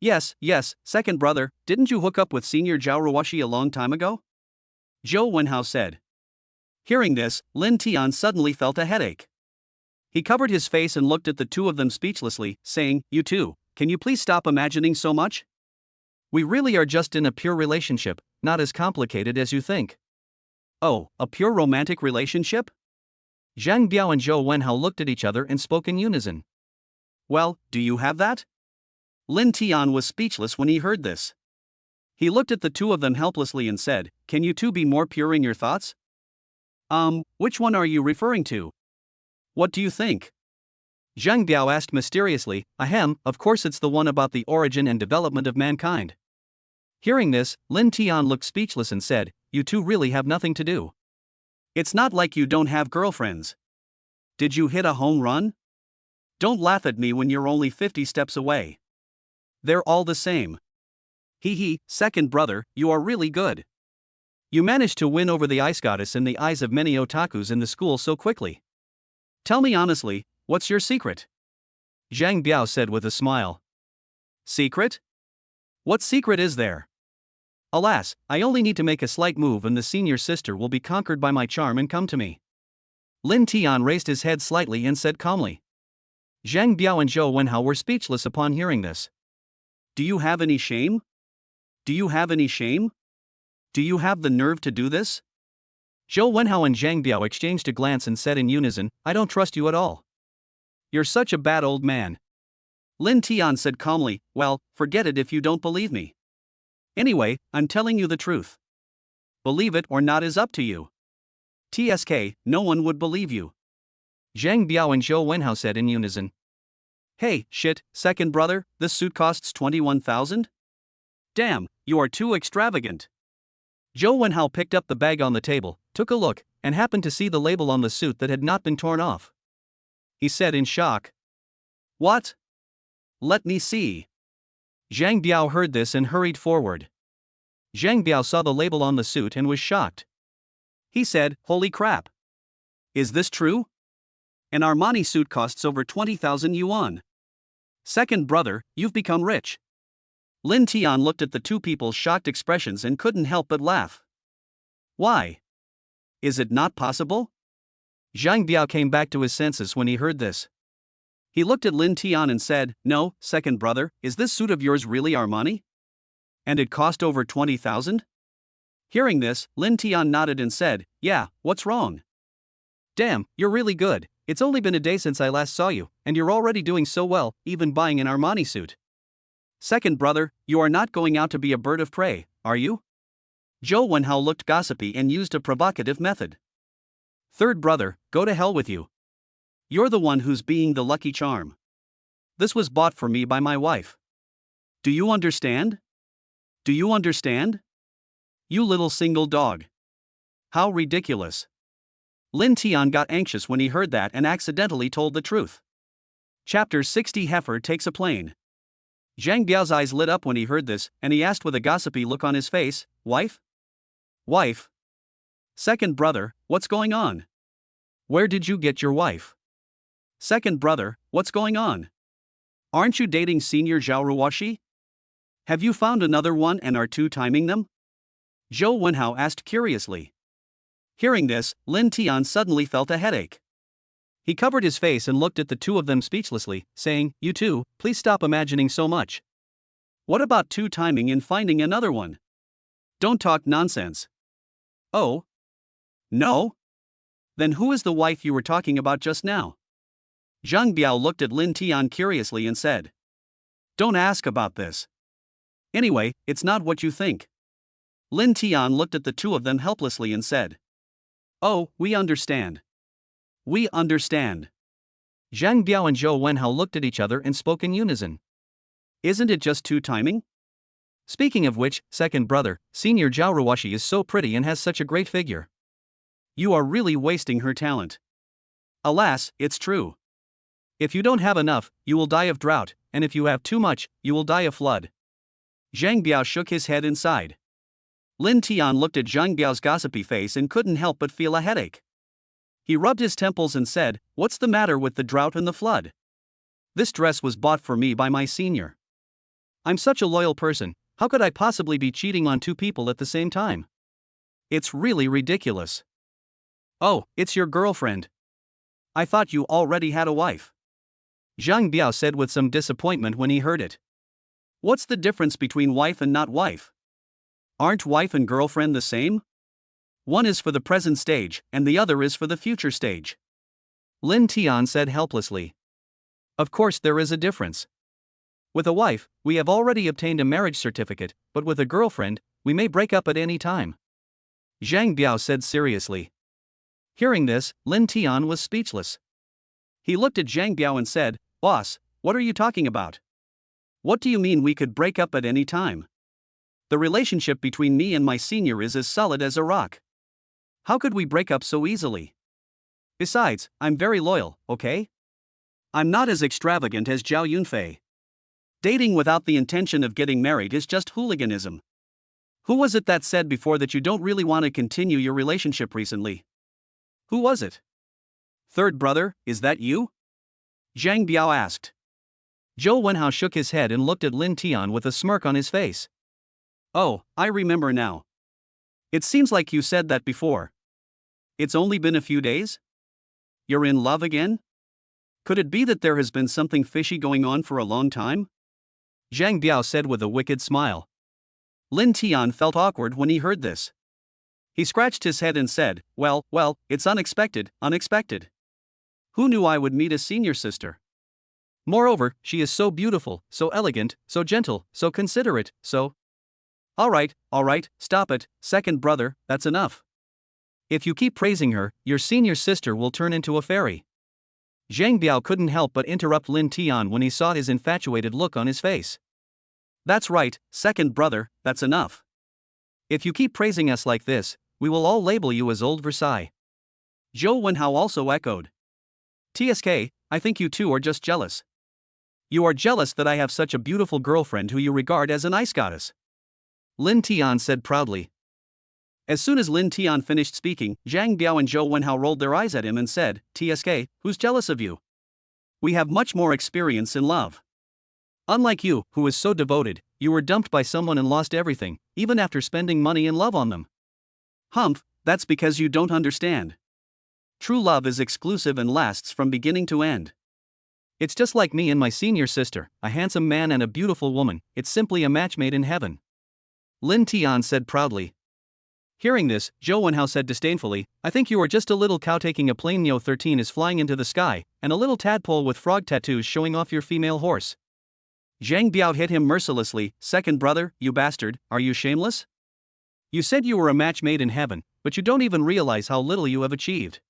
Yes, second brother, didn't you hook up with senior Xiao Ruashi a long time ago? Zhou Wenhao said. Hearing this, Lin Tian suddenly felt a headache. He covered his face and looked at the two of them speechlessly, saying, You two, can you please stop imagining so much? We really are just in a pure relationship, not as complicated as you think. Oh, a pure romantic relationship? Zhang Biao and Zhou Wenhao looked at each other and spoke in unison. Well, do you have that? Lin Tian was speechless when he heard this. He looked at the two of them helplessly and said, Can you two be more pure in your thoughts? Which one are you referring to? What do you think? Zhang Biao asked mysteriously. Ahem, of course it's the one about the origin and development of mankind. Hearing this, Lin Tian looked speechless and said, You two really have nothing to do. It's not like you don't have girlfriends. Did you hit a home run? Don't laugh at me when you're only 50 steps away. They're all the same. Hee, second brother, you are really good. You managed to win over the ice goddess in the eyes of many otakus in the school so quickly. Tell me honestly, what's your secret? Zhang Biao said with a smile. Secret? What secret is there? Alas, I only need to make a slight move and the senior sister will be conquered by my charm and come to me. Lin Tian raised his head slightly and said calmly. Zhang Biao and Zhou Wenhao were speechless upon hearing this. Do you have any shame? Do you have any shame? Do you have the nerve to do this? Zhou Wenhao and Zhang Biao exchanged a glance and said in unison, I don't trust you at all. You're such a bad old man. Lin Tian said calmly, Well, forget it if you don't believe me. Anyway, I'm telling you the truth. Believe it or not is up to you. TSK, no one would believe you. Zhang Biao and Zhou Wenhao said in unison. Hey, shit, second brother, this suit costs 21,000? Damn, you are too extravagant. Zhou Wenhao picked up the bag on the table, took a look, and happened to see the label on the suit that had not been torn off. He said in shock. What? Let me see. Zhang Biao heard this and hurried forward. Zhang Biao saw the label on the suit and was shocked. He said, Holy crap. Is this true? An Armani suit costs over 20,000 yuan. Second brother, you've become rich. Lin Tian looked at the two people's shocked expressions and couldn't help but laugh. Why? Is it not possible? Zhang Biao came back to his senses when he heard this. He looked at Lin Tian and said, No, second brother, is this suit of yours really Armani? And it cost over 20,000? Hearing this, Lin Tian nodded and said, Yeah, what's wrong? Damn, you're really good. It's only been a day since I last saw you, and you're already doing so well, even buying an Armani suit. Second brother, you are not going out to be a bird of prey, are you? Zhou Wenhao looked gossipy and used a provocative method. Third brother, go to hell with you. You're the one who's being the lucky charm. This was bought for me by my wife. Do you understand? Do you understand? You little single dog. How ridiculous. Lin Tian got anxious when he heard that and accidentally told the truth. Chapter 60 Heifer takes a plane. Zhang Biao's eyes lit up when he heard this, and he asked with a gossipy look on his face, Wife? Wife? Second brother, what's going on? Where did you get your wife? Second brother, what's going on? Aren't you dating senior Xiao Ruashi? Have you found another one and are two-timing them? Zhou Wenhao asked curiously. Hearing this, Lin Tian suddenly felt a headache. He covered his face and looked at the two of them speechlessly, saying, You two, please stop imagining so much. What about two-timing and finding another one? Don't talk nonsense. Oh? No? Then who is the wife you were talking about just now? Zhang Biao looked at Lin Tian curiously and said. Don't ask about this. Anyway, it's not what you think. Lin Tian looked at the two of them helplessly and said. Oh, we understand. We understand. Zhang Biao and Zhou Wenhao looked at each other and spoke in unison. Isn't it just two-timing? Speaking of which, second brother, senior Xiao Ruashi is so pretty and has such a great figure. You are really wasting her talent. Alas, it's true. If you don't have enough, you will die of drought, and if you have too much, you will die of flood. Zhang Biao shook his head and sighed. Lin Tian looked at Zhang Biao's gossipy face and couldn't help but feel a headache. He rubbed his temples and said, "What's the matter with the drought and the flood? This dress was bought for me by my senior. I'm such a loyal person, how could I possibly be cheating on two people at the same time? It's really ridiculous." "Oh, it's your girlfriend. I thought you already had a wife," Zhang Biao said with some disappointment when he heard it. "What's the difference between wife and not wife? Aren't wife and girlfriend the same? One is for the present stage, and the other is for the future stage," Lin Tian said helplessly. "Of course there is a difference. With a wife, we have already obtained a marriage certificate, but with a girlfriend, we may break up at any time," Zhang Biao said seriously. Hearing this, Lin Tian was speechless. He looked at Zhang Biao and said, "Boss, what are you talking about? What do you mean we could break up at any time? The relationship between me and my senior is as solid as a rock. How could we break up so easily? Besides, I'm very loyal, okay? I'm not as extravagant as Zhao Yunfei. Dating without the intention of getting married is just hooliganism. Who was it that said before that you don't really want to continue your relationship recently? Who was it? Third brother, is that you?" Zhang Biao asked. Zhou Wenhao shook his head and looked at Lin Tian with a smirk on his face. "Oh, I remember now. It seems like you said that before. It's only been a few days? You're in love again? Could it be that there has been something fishy going on for a long time?" Zhang Biao said with a wicked smile. Lin Tian felt awkward when he heard this. He scratched his head and said, well, it's unexpected. Who knew I would meet a senior sister? Moreover, she is so beautiful, so elegant, so gentle, so considerate, so... All right, stop it, second brother, that's enough. If you keep praising her, your senior sister will turn into a fairy." Zhang Biao couldn't help but interrupt Lin Tian when he saw his infatuated look on his face. "That's right, second brother, that's enough. If you keep praising us like this, we will all label you as Old Versailles." Zhou Wenhao also echoed. "TSK, I think you two are just jealous. You are jealous that I have such a beautiful girlfriend who you regard as an ice goddess," Lin Tian said proudly. As soon as Lin Tian finished speaking, Zhang Biao and Zhou Wenhao rolled their eyes at him and said, "TSK, who's jealous of you? We have much more experience in love. Unlike you, who is so devoted, you were dumped by someone and lost everything, even after spending money and love on them. Humph, that's because you don't understand. True love is exclusive and lasts from beginning to end. It's just like me and my senior sister, a handsome man and a beautiful woman, it's simply a match made in heaven," Lin Tian said proudly. Hearing this, Zhou Wenhao said disdainfully, "I think you are just a little cow taking a plane. Neo 13 is flying into the sky, and a little tadpole with frog tattoos showing off your female horse." Zhang Biao hit him mercilessly. "Second brother, you bastard, are you shameless? You said you were a match made in heaven, but you don't even realize how little you have achieved.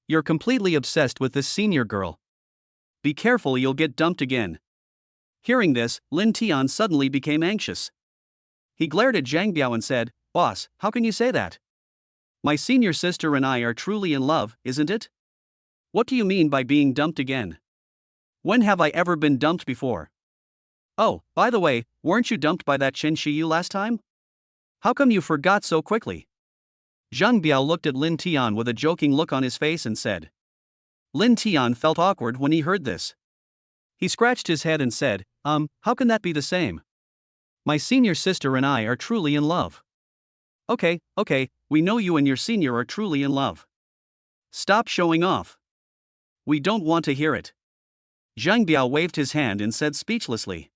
You're completely obsessed with this senior girl. Be careful, you'll get dumped again." Hearing this, Lin Tian suddenly became anxious. He glared at Zhang Biao and said, "Boss, how can you say that? My senior sister and I are truly in love, isn't it? What do you mean by being dumped again? When have I ever been dumped before? Oh, by the way, weren't you dumped by that Chen Shiyu last time? How come you forgot so quickly?" Zhang Biao looked at Lin Tian with a joking look on his face and said. Lin Tian felt awkward when he heard this. He scratched his head and said, how can that be the same? My senior sister and I are truly in love." Okay, we know you and your senior are truly in love. Stop showing off. We don't want to hear it." Zhang Biao waved his hand and said speechlessly.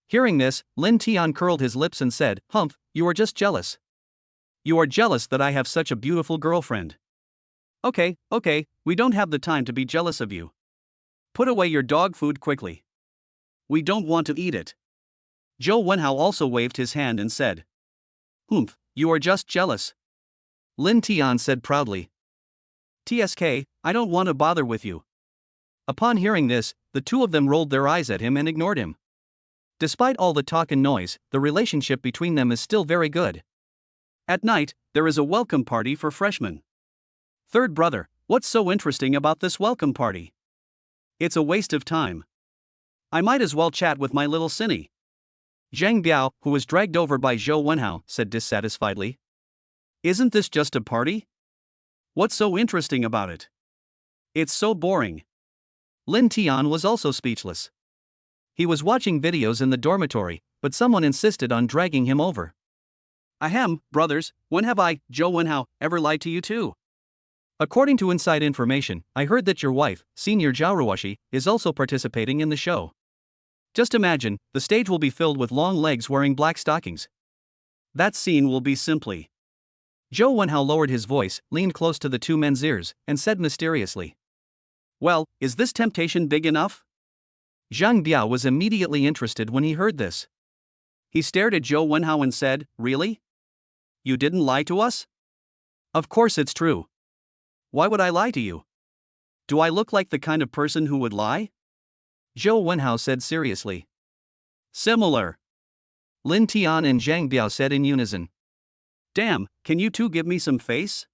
Hearing this, Lin Tian curled his lips and said, "Humph, you are just jealous. You are jealous that I have such a beautiful girlfriend. Okay, we don't have the time to be jealous of you. Put away your dog food quickly. We don't want to eat it." Zhou Wenhao also waved his hand and said, "Humph, you are just jealous," Lin Tian said proudly. "TSK, I don't want to bother with you." Upon hearing this, the two of them rolled their eyes at him and ignored him. Despite all the talk and noise, the relationship between them is still very good. At night, there is a welcome party for freshmen. Third brother, what's so interesting about this welcome party? It's a waste of time. I might as well chat with my little Cinny. Zhang Biao, who was dragged over by Zhou Wenhao, said dissatisfiedly. Isn't this just a party? What's so interesting about it? It's so boring. Lin Tian was also speechless. He was watching videos in the dormitory, but someone insisted on dragging him over. Ahem, brothers, when have I, Zhou Wenhao, ever lied to you too? According to inside information, I heard that your wife, Senior Xiao Ruashi, is also participating in the show. Just imagine, the stage will be filled with long legs wearing black stockings. That scene will be simply. Zhou Wenhao lowered his voice, leaned close to the two men's ears, and said mysteriously. Well, is this temptation big enough? Zhang Biao was immediately interested when he heard this. He stared at Zhou Wenhao and said, Really? You didn't lie to us? Of course it's true. Why would I lie to you? Do I look like the kind of person who would lie? Zhou Wenhao said seriously. Similar. Lin Tian and Zhang Biao said in unison. Damn, can you two give me some face?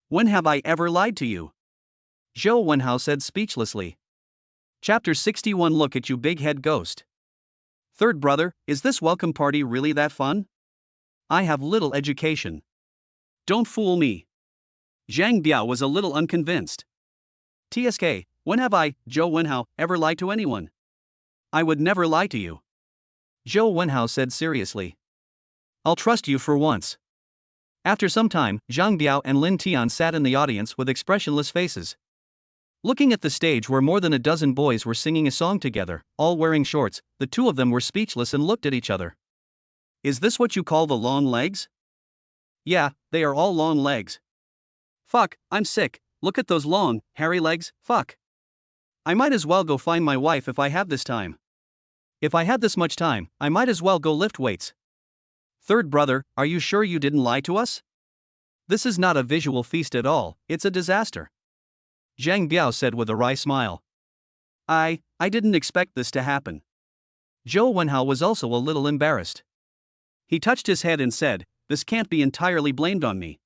When have I ever lied to you? Zhou Wenhao said speechlessly. Chapter 61 Look at you big head ghost. Third brother, is this welcome party really that fun? I have little education. Don't fool me. Zhang Biao was a little unconvinced. TSK, when have I, Zhou Wenhao, ever lied to anyone? I would never lie to you. Zhou Wenhao said seriously. I'll trust you for once. After some time, Zhang Biao and Lin Tian sat in the audience with expressionless faces. Looking at the stage where more than a dozen boys were singing a song together, all wearing shorts, the two of them were speechless and looked at each other. Is this what you call the long legs? Yeah, they are all long legs. Fuck, I'm sick, look at those long, hairy legs, fuck. I might as well go find my wife if I have this time. If I had this much time, I might as well go lift weights. Third brother, are you sure you didn't lie to us? This is not a visual feast at all, it's a disaster. Zhang Biao said with a wry smile. I didn't expect this to happen. Zhou Wenhao was also a little embarrassed. He touched his head and said, this can't be entirely blamed on me.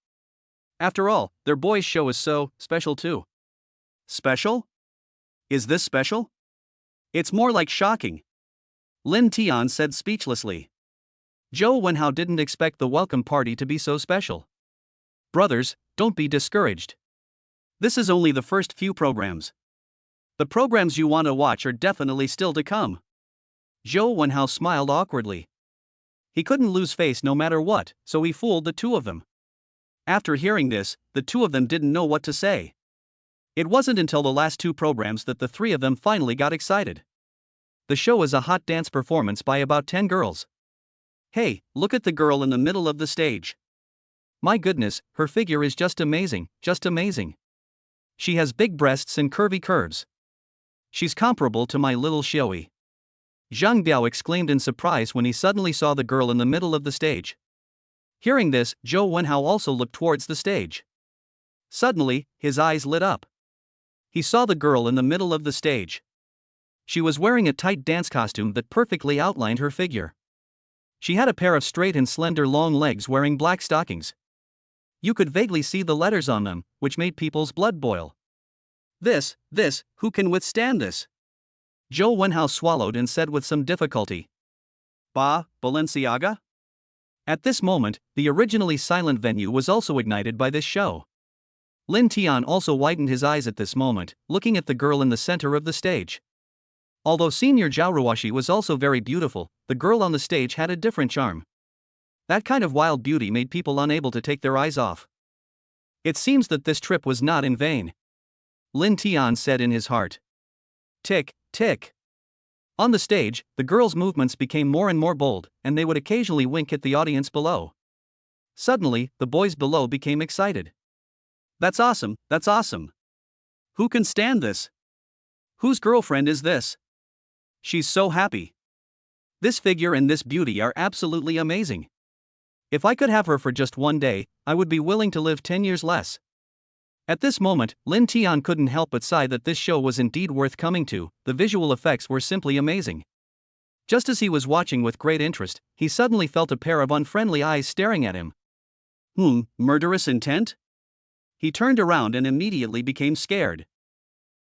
After all, their boys' show is so special too. Special? Is this special? It's more like shocking. Lin Tian said speechlessly. Zhou Wenhao didn't expect the welcome party to be so special. Brothers, don't be discouraged. This is only the first few programs. The programs you want to watch are definitely still to come. Zhou Wenhao smiled awkwardly. He couldn't lose face no matter what, so he fooled the two of them. After hearing this, the two of them didn't know what to say. It wasn't until the last two programs that the three of them finally got excited. The show is a hot dance performance by about 10 girls. Hey, look at the girl in the middle of the stage. My goodness, her figure is just amazing, just amazing. She has big breasts and curvy curves. She's comparable to my little Xiaoi. Zhang Biao exclaimed in surprise when he suddenly saw the girl in the middle of the stage. Hearing this, Zhou Wenhao also looked towards the stage. Suddenly, his eyes lit up. He saw the girl in the middle of the stage. She was wearing a tight dance costume that perfectly outlined her figure. She had a pair of straight and slender long legs wearing black stockings. You could vaguely see the letters on them, which made people's blood boil. This, who can withstand this? Zhou Wenhao swallowed and said with some difficulty. Balenciaga? At this moment, the originally silent venue was also ignited by this show. Lin Tian also widened his eyes at this moment, looking at the girl in the center of the stage. Although Senior Xiao Ruashi was also very beautiful, the girl on the stage had a different charm. That kind of wild beauty made people unable to take their eyes off. It seems that this trip was not in vain. Lin Tian said in his heart. Tick, tick. On the stage, the girls' movements became more and more bold, and they would occasionally wink at the audience below. Suddenly, the boys below became excited. That's awesome, that's awesome. Who can stand this? Whose girlfriend is this? She's so happy. This figure and this beauty are absolutely amazing. If I could have her for just one day, I would be willing to live 10 years less. At this moment, Lin Tian couldn't help but sigh that this show was indeed worth coming to. The visual effects were simply amazing. Just as he was watching with great interest, he suddenly felt a pair of unfriendly eyes staring at him. Murderous intent? He turned around and immediately became scared.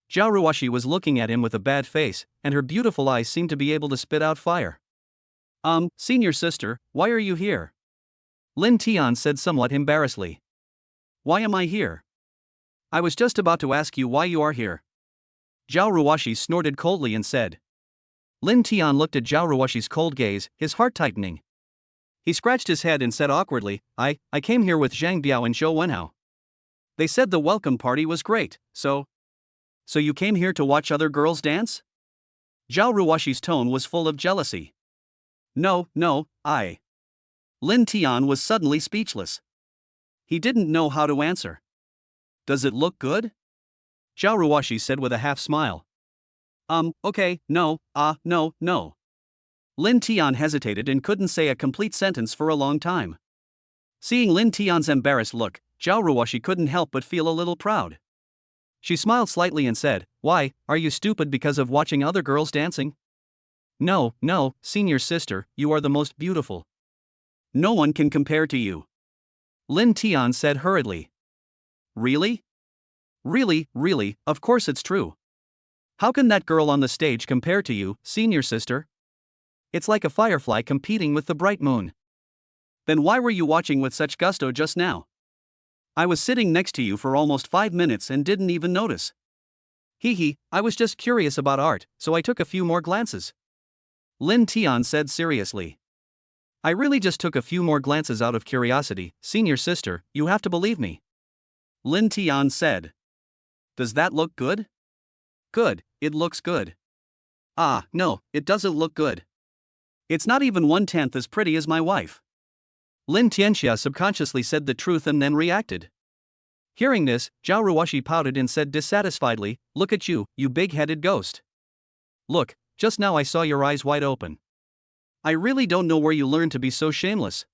Xiao Ruashi was looking at him with a bad face, and her beautiful eyes seemed to be able to spit out fire. Senior sister, why are you here? Lin Tian said somewhat embarrassedly. Why am I here? I was just about to ask you why you are here. Xiao Ruashi snorted coldly and said. Lin Tian looked at Xiao Ruashi's cold gaze, his heart tightening. He scratched his head and said awkwardly, I came here with Zhang Biao and Zhou Wenhao. They said the welcome party was great, so you came here to watch other girls dance? Xiao Ruashi's tone was full of jealousy. No, Lin Tian was suddenly speechless. He didn't know how to answer. Does it look good? Xiao Ruashi said with a half smile. Okay, no. Lin Tian hesitated and couldn't say a complete sentence for a long time. Seeing Lin Tian's embarrassed look, Xiao Ruashi couldn't help but feel a little proud. She smiled slightly and said, Why, are you stupid because of watching other girls dancing? No, senior sister, you are the most beautiful. No one can compare to you. Lin Tian said hurriedly. Really? Really, of course it's true. How can that girl on the stage compare to you, senior sister? It's like a firefly competing with the bright moon. Then why were you watching with such gusto just now? I was sitting next to you for almost 5 minutes and didn't even notice. I was just curious about art, so I took a few more glances. Lin Tian said seriously. I really just took a few more glances out of curiosity, senior sister, you have to believe me. Lin Tian said. Does that look good? Good, it looks good. No, it doesn't look good. It's not even 1/10 as pretty as my wife. Lin Tianxia subconsciously said the truth and then reacted. Hearing this, Xiao Ruashi pouted and said dissatisfiedly, Look at you, you big-headed ghost. Look, just now I saw your eyes wide open. I really don't know where you learned to be so shameless.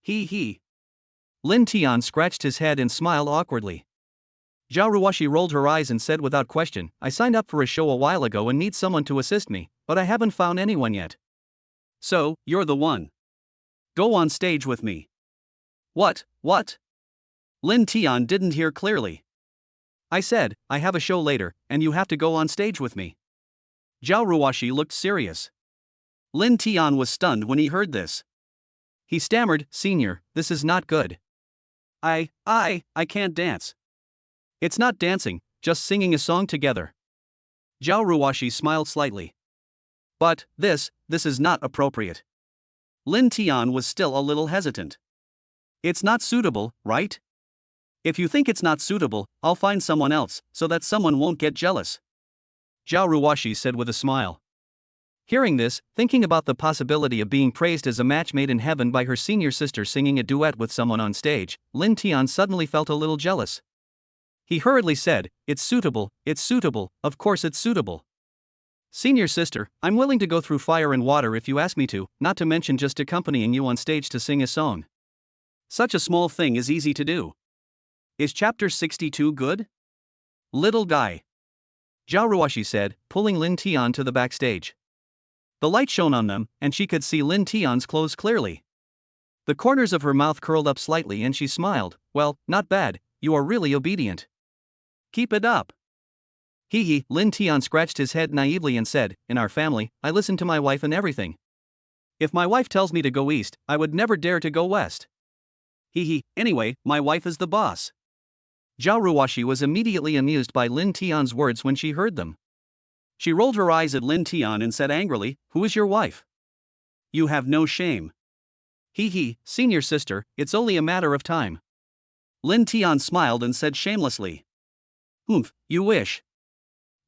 Lin Tian scratched his head and smiled awkwardly. Xiao Ruashi rolled her eyes and said without question, I signed up for a show a while ago and need someone to assist me, but I haven't found anyone yet. So, you're the one. Go on stage with me. What? Lin Tian didn't hear clearly. I said, I have a show later, and you have to go on stage with me. Xiao Ruashi looked serious. Lin Tian was stunned when he heard this. He stammered, Senior, this is not good. I can't dance. It's not dancing, just singing a song together. Xiao Ruashi smiled slightly. But, this is not appropriate. Lin Tian was still a little hesitant. It's not suitable, right? If you think it's not suitable, I'll find someone else, so that someone won't get jealous. Xiao Ruashi said with a smile. Hearing this, thinking about the possibility of being praised as a match made in heaven by her senior sister singing a duet with someone on stage, Lin Tian suddenly felt a little jealous. He hurriedly said, It's suitable, of course it's suitable. Senior sister, I'm willing to go through fire and water if you ask me to, not to mention just accompanying you on stage to sing a song. Such a small thing is easy to do. Is chapter 62 good? Little guy. Xiao Ruashi said, pulling Lin Tian to the backstage. The light shone on them, and she could see Lin Tian's clothes clearly. The corners of her mouth curled up slightly and she smiled, Well, not bad, you are really obedient. Keep it up. Lin Tian scratched his head naively and said, In our family, I listen to my wife and everything. If my wife tells me to go east, I would never dare to go west. Anyway, my wife is the boss. Xiao Ruashi was immediately amused by Lin Tian's words when she heard them. She rolled her eyes at Lin Tian and said angrily, Who is your wife? You have no shame. Senior sister, it's only a matter of time. Lin Tian smiled and said shamelessly. You wish.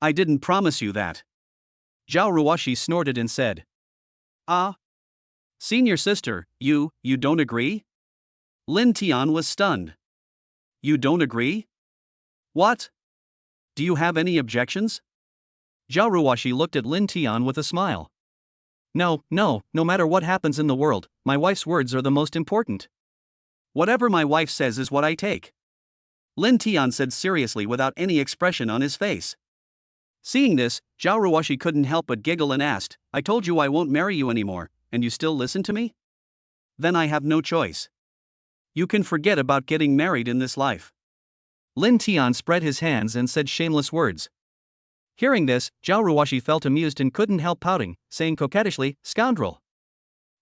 I didn't promise you that. Xiao Ruashi snorted and said. Senior sister, you don't agree? Lin Tian was stunned. You don't agree? What? Do you have any objections? Xiao Ruashi looked at Lin Tian with a smile. No matter what happens in the world, my wife's words are the most important. Whatever my wife says is what I take. Lin Tian said seriously without any expression on his face. Seeing this, Xiao Ruashi couldn't help but giggle and asked, I told you I won't marry you anymore, and you still listen to me? Then I have no choice. You can forget about getting married in this life. Lin Tian spread his hands and said shameless words. Hearing this, Xiao Ruashi felt amused and couldn't help pouting, saying coquettishly, scoundrel.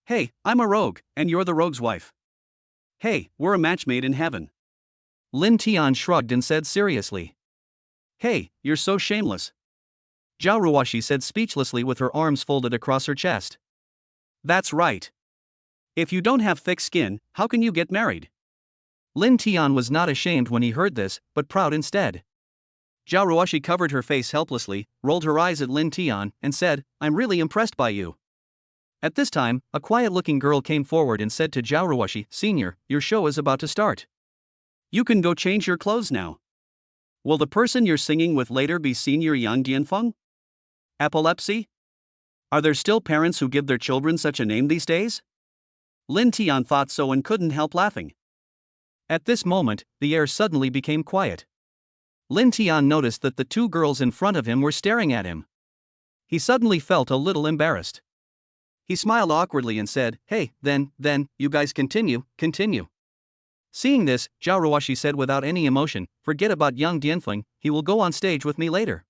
Hey, I'm a rogue, and you're the rogue's wife. Hey, we're a match made in heaven. Lin Tian shrugged and said seriously. Hey, you're so shameless. Xiao Ruashi said speechlessly with her arms folded across her chest. That's right. If you don't have thick skin, how can you get married? Lin Tian was not ashamed when he heard this, but proud instead. Xiao Ruashi covered her face helplessly, rolled her eyes at Lin Tian, and said, I'm really impressed by you. At this time, a quiet-looking girl came forward and said to Xiao Ruashi, Senior, your show is about to start. You can go change your clothes now. Will the person you're singing with later be Senior Yang Dianfeng? Epilepsy? Are there still parents who give their children such a name these days? Lin Tian thought so and couldn't help laughing. At this moment, the air suddenly became quiet. Lin Tian noticed that the two girls in front of him were staring at him. He suddenly felt a little embarrassed. He smiled awkwardly and said, Hey, then, you guys continue. Seeing this, Xiao Ruashi said without any emotion, Forget about Yang Dianfeng, he will go on stage with me later.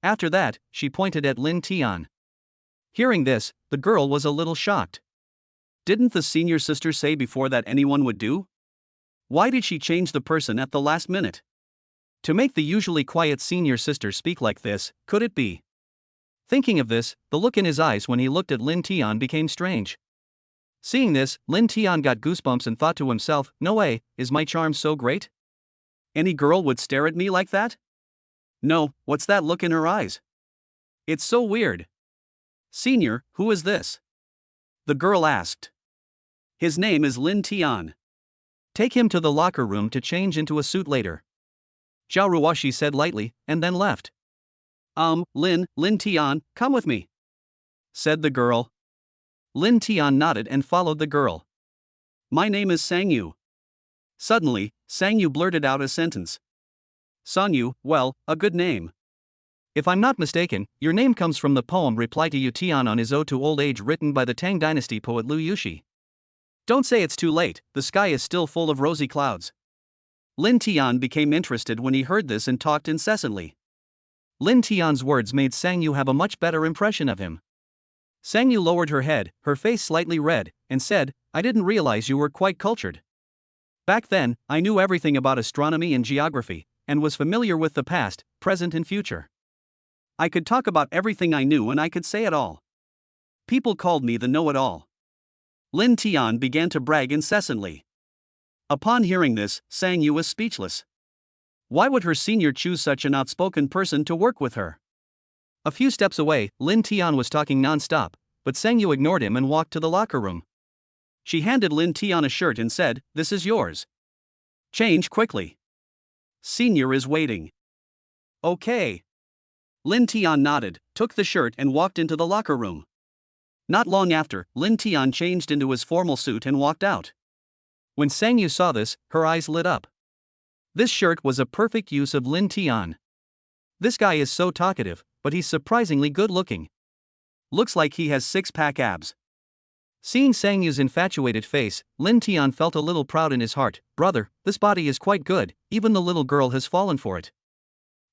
After that, she pointed at Lin Tian. Hearing this, the girl was a little shocked. Didn't the senior sister say before that anyone would do? Why did she change the person at the last minute? To make the usually quiet senior sister speak like this, could it be? Thinking of this, the look in his eyes when he looked at Lin Tian became strange. Seeing this, Lin Tian got goosebumps and thought to himself, no way, is my charm so great? Any girl would stare at me like that? No, what's that look in her eyes? It's so weird. Senior, who is this? The girl asked. His name is Lin Tian. Take him to the locker room to change into a suit later. Xiao Ruashi said lightly, and then left. Lin Tian, come with me, said the girl. Lin Tian nodded and followed the girl. My name is Sangyu. Suddenly, Sangyu blurted out a sentence. Sangyu, well, a good name. If I'm not mistaken, your name comes from the poem Reply to Yu Tian on his Ode to Old Age written by the Tang Dynasty poet Liu Yushi. Don't say it's too late, the sky is still full of rosy clouds. Lin Tian became interested when he heard this and talked incessantly. Lin Tian's words made Sangyu have a much better impression of him. Sangyu lowered her head, her face slightly red, and said, I didn't realize you were quite cultured. Back then, I knew everything about astronomy and geography, and was familiar with the past, present and future. I could talk about everything I knew and I could say it all. People called me the know-it-all. Lin Tian began to brag incessantly. Upon hearing this, Sangyu was speechless. Why would her senior choose such an outspoken person to work with her? A few steps away, Lin Tian was talking non-stop, but Sangyu ignored him and walked to the locker room. She handed Lin Tian a shirt and said, This is yours. Change quickly. Senior is waiting. Okay. Lin Tian nodded, took the shirt and walked into the locker room. Not long after, Lin Tian changed into his formal suit and walked out. When Sangyu saw this, her eyes lit up. This shirt was a perfect use of Lin Tian. This guy is so talkative, but he's surprisingly good looking. Looks like he has six-pack abs. Seeing Sangyu's infatuated face, Lin Tian felt a little proud in his heart. Brother, this body is quite good, even the little girl has fallen for it.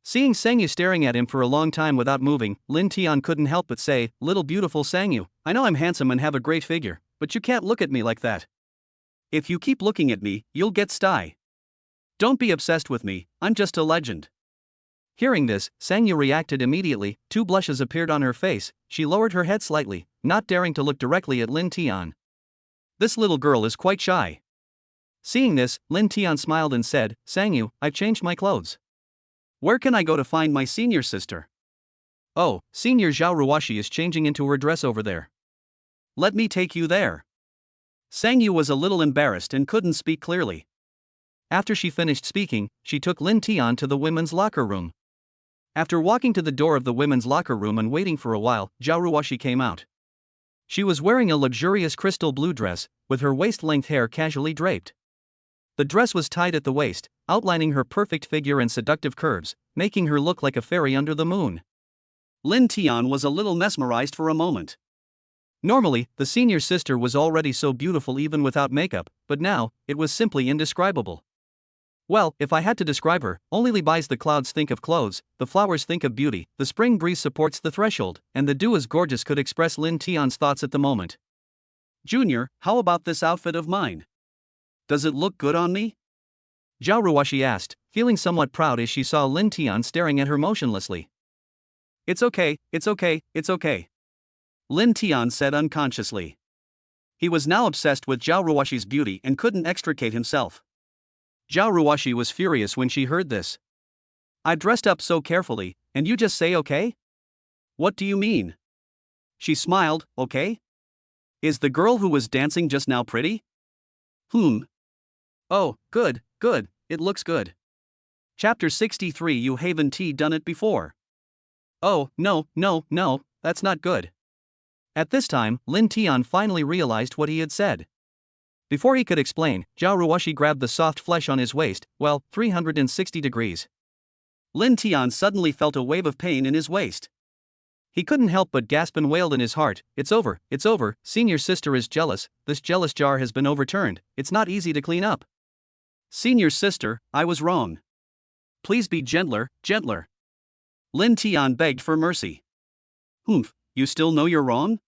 Seeing Sangyu staring at him for a long time without moving, Lin Tian couldn't help but say, Little beautiful Sangyu, I know I'm handsome and have a great figure, but you can't look at me like that. If you keep looking at me, you'll get sty. Don't be obsessed with me, I'm just a legend. Hearing this, Sangyu reacted immediately, two blushes appeared on her face, she lowered her head slightly, not daring to look directly at Lin Tian. This little girl is quite shy. Seeing this, Lin Tian smiled and said, Sangyu, I've changed my clothes. Where can I go to find my senior sister? Oh, Senior Xiao Ruashi is changing into her dress over there. Let me take you there. Sangyu was a little embarrassed and couldn't speak clearly. After she finished speaking, she took Lin Tian to the women's locker room. After walking to the door of the women's locker room and waiting for a while, Xiao Ruashi came out. She was wearing a luxurious crystal blue dress, with her waist-length hair casually draped. The dress was tied at the waist, outlining her perfect figure and seductive curves, making her look like a fairy under the moon. Lin Tian was a little mesmerized for a moment. Normally, the senior sister was already so beautiful even without makeup, but now, it was simply indescribable. Well, if I had to describe her, only Li buys the clouds think of clothes, the flowers think of beauty, the spring breeze supports the threshold, and the dew is gorgeous could express Lin Tian's thoughts at the moment. Junior, how about this outfit of mine? Does it look good on me? Xiao Ruashi asked, feeling somewhat proud as she saw Lin Tian staring at her motionlessly. It's okay, it's okay, it's okay. Lin Tian said unconsciously. He was now obsessed with Xiao Ruashi's beauty and couldn't extricate himself. Xiao Ruashi was furious when she heard this. I dressed up so carefully, and you just say okay? What do you mean? She smiled, okay? Is the girl who was dancing just now pretty? Oh, good, good, it looks good. Chapter 63 You haven't done it before. Oh, no, that's not good. At this time, Lin Tian finally realized what he had said. Before he could explain, Xiao Ruashi grabbed the soft flesh on his waist, 360 degrees. Lin Tian suddenly felt a wave of pain in his waist. He couldn't help but gasp and wailed in his heart, it's over, senior sister is jealous, this jealous jar has been overturned, it's not easy to clean up. Senior sister, I was wrong. Please be gentler. Lin Tian begged for mercy. You still know you're wrong?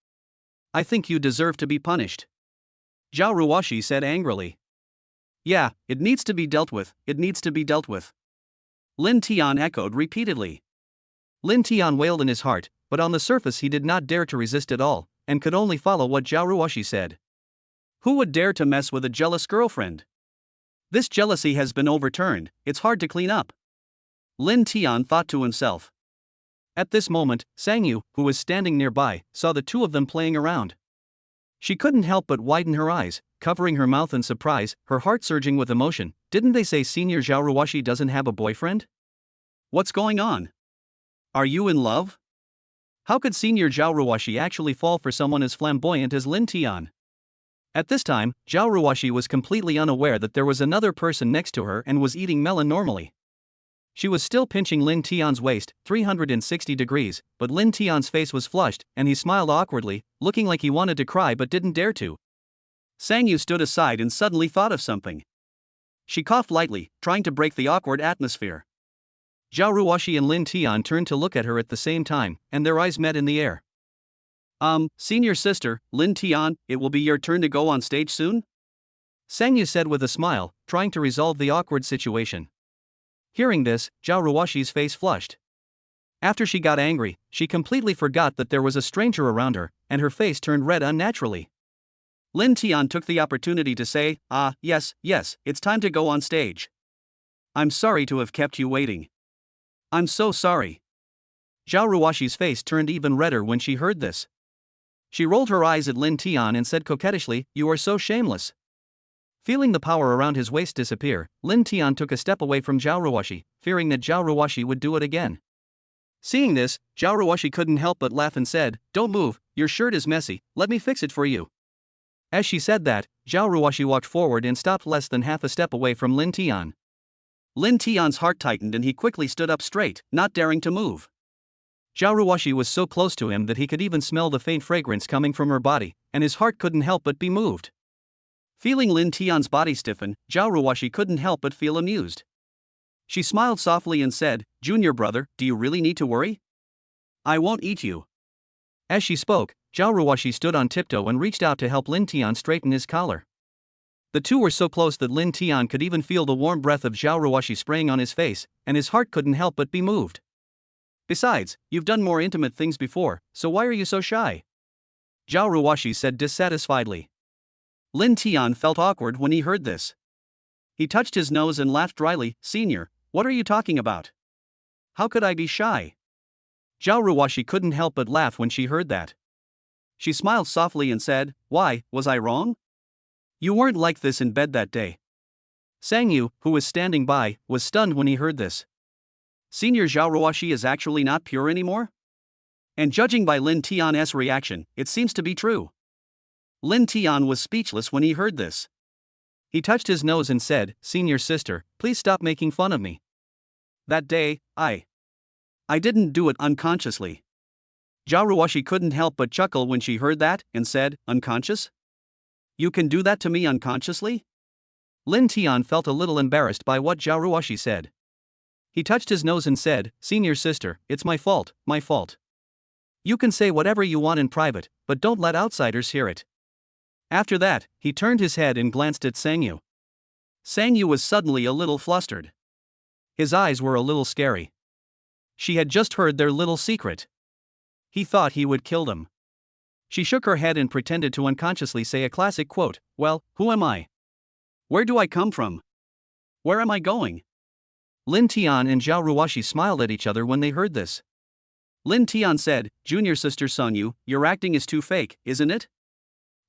I think you deserve to be punished. Xiao Ruashi said angrily. Yeah, it needs to be dealt with. Lin Tian echoed repeatedly. Lin Tian wailed in his heart, but on the surface he did not dare to resist at all, and could only follow what Xiao Ruashi said. Who would dare to mess with a jealous girlfriend? This jealousy has been overturned, it's hard to clean up. Lin Tian thought to himself. At this moment, Sang Yu, who was standing nearby, saw the two of them playing around. She couldn't help but widen her eyes, covering her mouth in surprise, her heart surging with emotion. Didn't they say Senior Xiao Ruashi doesn't have a boyfriend? What's going on? Are you in love? How could Senior Xiao Ruashi actually fall for someone as flamboyant as Lin Tian? At this time, Xiao Ruashi was completely unaware that there was another person next to her and was eating melon normally. She was still pinching Lin Tian's waist, 360 degrees, but Lin Tian's face was flushed, and he smiled awkwardly, looking like he wanted to cry but didn't dare to. Sang Yu stood aside and suddenly thought of something. She coughed lightly, trying to break the awkward atmosphere. Xiao Ruashi and Lin Tian turned to look at her at the same time, and their eyes met in the air. Senior sister, Lin Tian, it will be your turn to go on stage soon? Sang Yu said with a smile, trying to resolve the awkward situation. Hearing this, Xiao Ruashi's face flushed. After she got angry, she completely forgot that there was a stranger around her, and her face turned red unnaturally. Lin Tian took the opportunity to say, yes, it's time to go on stage. I'm sorry to have kept you waiting. I'm so sorry. Xiao Ruashi's face turned even redder when she heard this. She rolled her eyes at Lin Tian and said coquettishly, You are so shameless. Feeling the power around his waist disappear, Lin Tian took a step away from Xiao Ruashi, fearing that Xiao Ruashi would do it again. Seeing this, Xiao Ruashi couldn't help but laugh and said, Don't move, your shirt is messy, let me fix it for you. As she said that, Xiao Ruashi walked forward and stopped less than half a step away from Lin Tian. Lin Tian's heart tightened and he quickly stood up straight, not daring to move. Xiao Ruashi was so close to him that he could even smell the faint fragrance coming from her body, and his heart couldn't help but be moved. Feeling Lin Tian's body stiffen, Xiao Ruashi couldn't help but feel amused. She smiled softly and said, Junior brother, do you really need to worry? I won't eat you. As she spoke, Xiao Ruashi stood on tiptoe and reached out to help Lin Tian straighten his collar. The two were so close that Lin Tian could even feel the warm breath of Xiao Ruashi spraying on his face, and his heart couldn't help but be moved. Besides, you've done more intimate things before, so why are you so shy? Xiao Ruashi said dissatisfiedly. Lin Tian felt awkward when he heard this. He touched his nose and laughed dryly, Senior, what are you talking about? How could I be shy? Xiao Ruashi couldn't help but laugh when she heard that. She smiled softly and said, Why, was I wrong? You weren't like this in bed that day. Sang Yu, who was standing by, was stunned when he heard this. Senior Xiao Ruashi is actually not pure anymore? And judging by Lin Tian's reaction, it seems to be true. Lin Tian was speechless when he heard this. He touched his nose and said, Senior sister, please stop making fun of me. That day, I didn't do it unconsciously. Xiao Ruashi couldn't help but chuckle when she heard that, and said, "Unconscious? You can do that to me unconsciously?" Lin Tian felt a little embarrassed by what Xiao Ruashi said. He touched his nose and said, "Senior sister, it's my fault, my fault. You can say whatever you want in private, but don't let outsiders hear it." After that, he turned his head and glanced at Sangyu. Sangyu was suddenly a little flustered. His eyes were a little scary. She had just heard their little secret. He thought he would kill them. She shook her head and pretended to unconsciously say a classic quote, "Well, who am I? Where do I come from? Where am I going?" Lin Tian and Xiao Ruashi smiled at each other when they heard this. Lin Tian said, "Junior sister Sangyu, your acting is too fake, isn't it?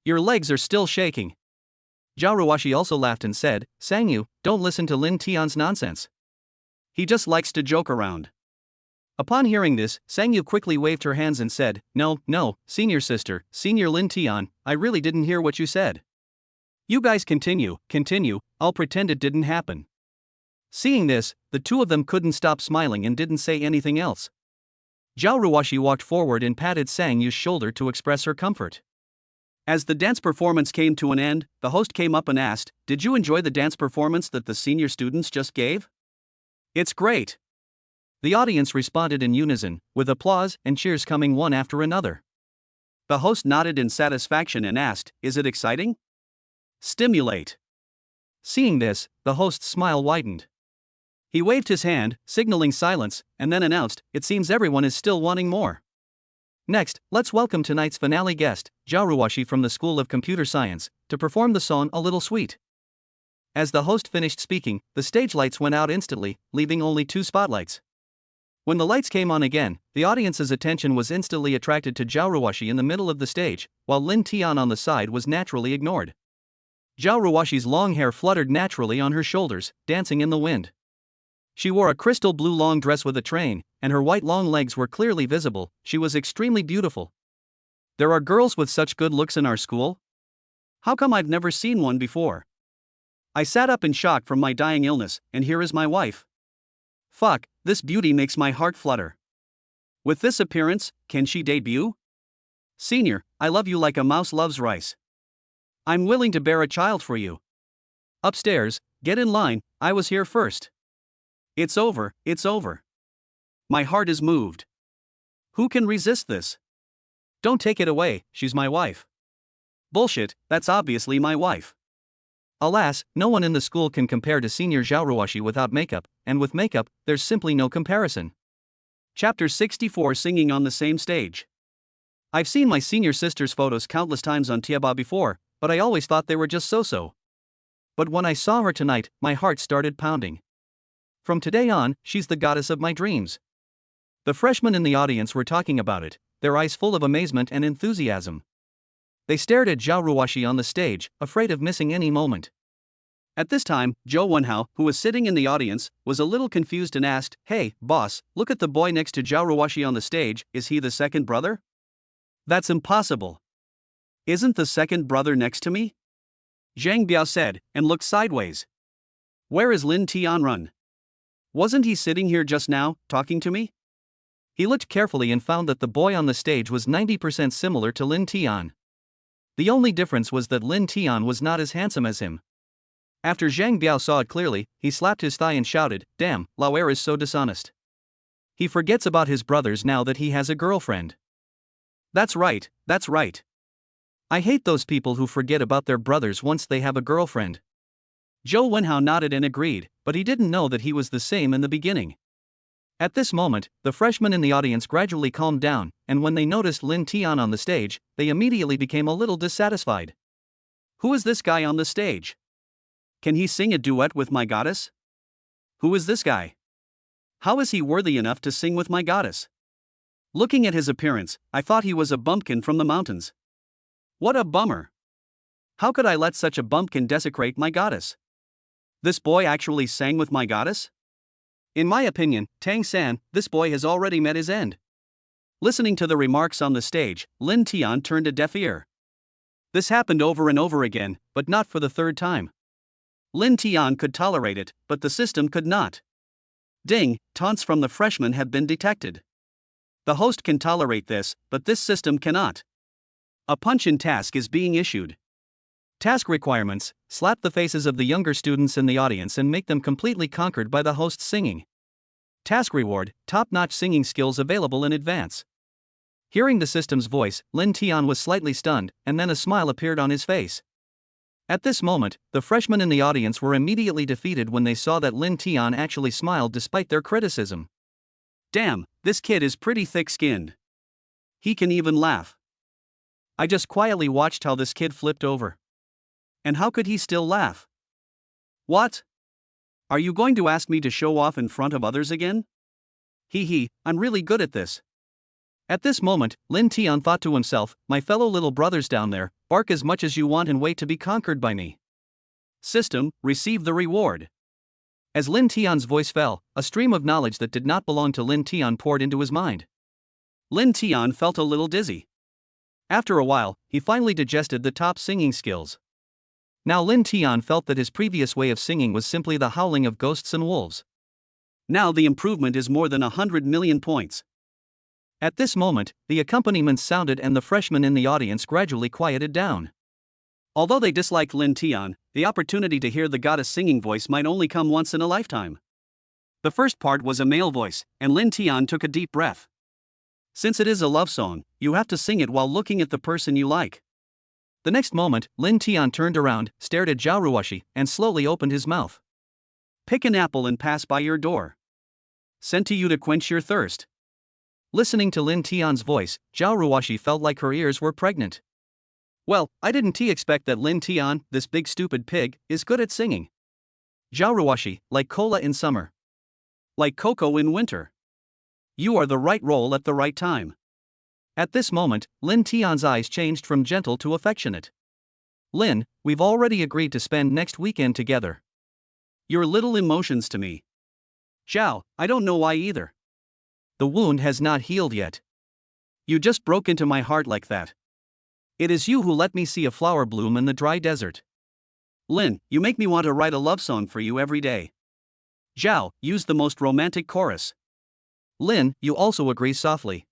Your legs are still shaking." Xiao Ruashi also laughed and said, "Sangyu, don't listen to Lin Tian's nonsense. He just likes to joke around." Upon hearing this, Sangyu quickly waved her hands and said, No, senior sister, senior Lin Tian, I really didn't hear what you said. You guys continue, I'll pretend it didn't happen." Seeing this, the two of them couldn't stop smiling and didn't say anything else. Xiao Ruashi walked forward and patted Sangyu's shoulder to express her comfort. As the dance performance came to an end, the host came up and asked, "Did you enjoy the dance performance that the senior students just gave?" "It's great." The audience responded in unison, with applause and cheers coming one after another. The host nodded in satisfaction and asked, "Is it exciting?" "Stimulate." Seeing this, the host's smile widened. He waved his hand, signaling silence, and then announced, "It seems everyone is still wanting more. Next, let's welcome tonight's finale guest, Xiao Ruashi from the School of Computer Science, to perform the song A Little Sweet." As the host finished speaking, the stage lights went out instantly, leaving only 2 spotlights. When the lights came on again, the audience's attention was instantly attracted to Xiao Ruashi in the middle of the stage, while Lin Tian on the side was naturally ignored. Xiao Ruashi's long hair fluttered naturally on her shoulders, dancing in the wind. She wore a crystal blue long dress with a train, and her white long legs were clearly visible. She was extremely beautiful. There are girls with such good looks in our school? How come I've never seen one before? I sat up in shock from my dying illness, and here is my wife. Fuck, this beauty makes my heart flutter. With this appearance, can she debut? Senior, I love you like a mouse loves rice. I'm willing to bear a child for you. Upstairs, get in line, I was here first. It's over, it's over. My heart is moved. Who can resist this? Don't take it away, she's my wife. Bullshit, that's obviously my wife. Alas, no one in the school can compare to senior Xiao Ruashi without makeup, and with makeup, there's simply no comparison. Chapter 64 Singing on the Same Stage. I've seen my senior sister's photos countless times on Tiaba before, but I always thought they were just so-so. But when I saw her tonight, my heart started pounding. From today on, she's the goddess of my dreams. The freshmen in the audience were talking about it, their eyes full of amazement and enthusiasm. They stared at Xiao Ruashi on the stage, afraid of missing any moment. At this time, Zhou Wenhao, who was sitting in the audience, was a little confused and asked, "Hey, boss, look at the boy next to Xiao Ruashi on the stage, is he the second brother?" "That's impossible. Isn't the second brother next to me?" Zhang Biao said, and looked sideways. "Where is Lin Tianrun? Wasn't he sitting here just now, talking to me?" He looked carefully and found that the boy on the stage was 90% similar to Lin Tian. The only difference was that Lin Tian was not as handsome as him. After Zhang Biao saw it clearly, he slapped his thigh and shouted, "Damn, Lauer is so dishonest. He forgets about his brothers now that he has a girlfriend. That's right, that's right. I hate those people who forget about their brothers once they have a girlfriend." Zhou Wenhao nodded and agreed, but he didn't know that he was the same in the beginning. At this moment, the freshmen in the audience gradually calmed down, and when they noticed Lin Tian on the stage, they immediately became a little dissatisfied. Who is this guy on the stage? Can he sing a duet with my goddess? Who is this guy? How is he worthy enough to sing with my goddess? Looking at his appearance, I thought he was a bumpkin from the mountains. What a bummer. How could I let such a bumpkin desecrate my goddess? This boy actually sang with my goddess? In my opinion, Tang San, this boy has already met his end. Listening to the remarks on the stage, Lin Tian turned a deaf ear. This happened over and over again, but not for the third time. Lin Tian could tolerate it, but the system could not. Ding, taunts from the freshmen had been detected. The host can tolerate this, but this system cannot. A punch-in task is being issued. Task requirements: slap the faces of the younger students in the audience and make them completely conquered by the host's singing. Task reward: top-notch singing skills available in advance. Hearing the system's voice, Lin Tian was slightly stunned, and then a smile appeared on his face. At this moment, the freshmen in the audience were immediately defeated when they saw that Lin Tian actually smiled despite their criticism. Damn, this kid is pretty thick-skinned. He can even laugh. I just quietly watched how this kid flipped over. And how could he still laugh? What? Are you going to ask me to show off in front of others again? Hee, I'm really good at this. At this moment, Lin Tian thought to himself, my fellow little brothers down there, bark as much as you want and wait to be conquered by me. System, receive the reward. As Lin Tian's voice fell, a stream of knowledge that did not belong to Lin Tian poured into his mind. Lin Tian felt a little dizzy. After a while, he finally digested the top singing skills. Now Lin Tian felt that his previous way of singing was simply the howling of ghosts and wolves. Now the improvement is more than 100 million points. At this moment, the accompaniments sounded and the freshmen in the audience gradually quieted down. Although they disliked Lin Tian, the opportunity to hear the goddess singing voice might only come once in a lifetime. The first part was a male voice, and Lin Tian took a deep breath. Since it is a love song, you have to sing it while looking at the person you like. The next moment, Lin Tian turned around, stared at Xiao Ruashi, and slowly opened his mouth. Pick an apple and pass by your door. Sent to you to quench your thirst. Listening to Lin Tian's voice, Xiao Ruashi felt like her ears were pregnant. Well, I didn't expect that Lin Tian, this big stupid pig, is good at singing. Xiao Ruashi, like cola in summer. Like cocoa in winter. You are the right role at the right time. At this moment, Lin Tian's eyes changed from gentle to affectionate. Lin, we've already agreed to spend next weekend together. Your little emotions to me. Xiao, I don't know why either. The wound has not healed yet. You just broke into my heart like that. It is you who let me see a flower bloom in the dry desert. Lin, you make me want to write a love song for you every day. Xiao, use the most romantic chorus. Lin, you also agree softly.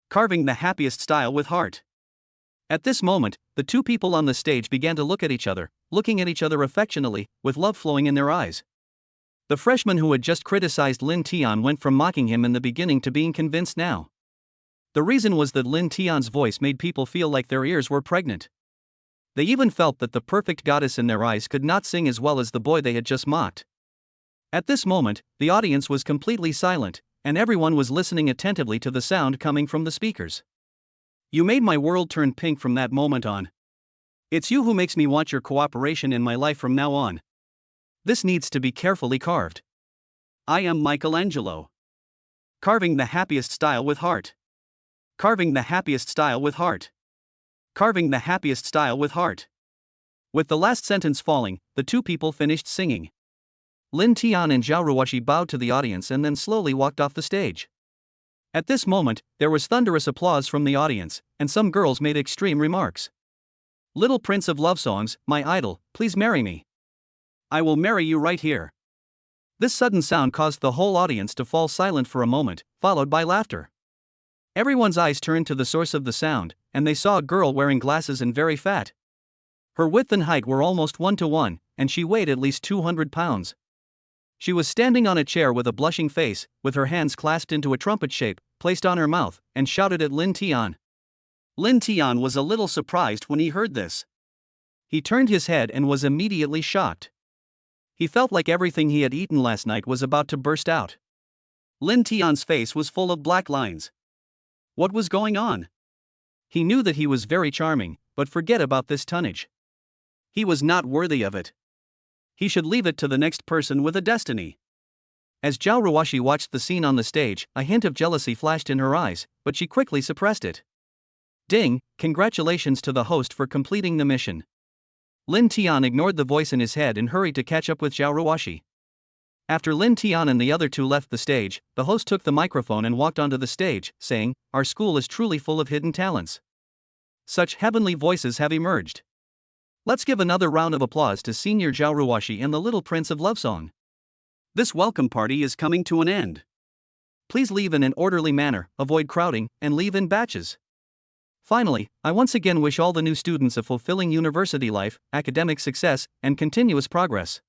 Carving the happiest style with heart. At this moment, the two people on the stage began to look at each other, looking at each other affectionately, with love flowing in their eyes. The freshman who had just criticized Lin Tian went from mocking him in the beginning to being convinced now. The reason was that Lin Tian's voice made people feel like their ears were pregnant. They even felt that the perfect goddess in their eyes could not sing as well as the boy they had just mocked. At this moment, the audience was completely silent, and everyone was listening attentively to the sound coming from the speakers. You made my world turn pink from that moment on. It's you who makes me want your cooperation in my life from now on. This needs to be carefully carved. I am Michelangelo. Carving the happiest style with heart. Carving the happiest style with heart. Carving the happiest style with heart. With the last sentence falling, the two people finished singing. Lin Tian and Xiao Ruashi bowed to the audience and then slowly walked off the stage. At this moment, there was thunderous applause from the audience, and some girls made extreme remarks. Little Prince of Love Songs, my idol, please marry me. I will marry you right here. This sudden sound caused the whole audience to fall silent for a moment, followed by laughter. Everyone's eyes turned to the source of the sound, and they saw a girl wearing glasses and very fat. Her width and height were almost 1-to-1, and she weighed at least 200 pounds. She was standing on a chair with a blushing face, with her hands clasped into a trumpet shape, placed on her mouth, and shouted at Lin Tian. Lin Tian was a little surprised when he heard this. He turned his head and was immediately shocked. He felt like everything he had eaten last night was about to burst out. Lin Tian's face was full of black lines. What was going on? He knew that he was very charming, but forget about this tonnage. He was not worthy of it. He should leave it to the next person with a destiny. As Xiao Ruashi watched the scene on the stage, a hint of jealousy flashed in her eyes, but she quickly suppressed it. Ding, congratulations to the host for completing the mission. Lin Tian ignored the voice in his head and hurried to catch up with Xiao Ruashi. After Lin Tian and the other two left the stage, the host took the microphone and walked onto the stage, saying, "Our school is truly full of hidden talents. Such heavenly voices have emerged. Let's give another round of applause to Senior Xiao Ruashi and the Little Prince of Love Song. This welcome party is coming to an end. Please leave in an orderly manner, avoid crowding, and leave in batches. Finally, I once again wish all the new students a fulfilling university life, academic success, and continuous progress.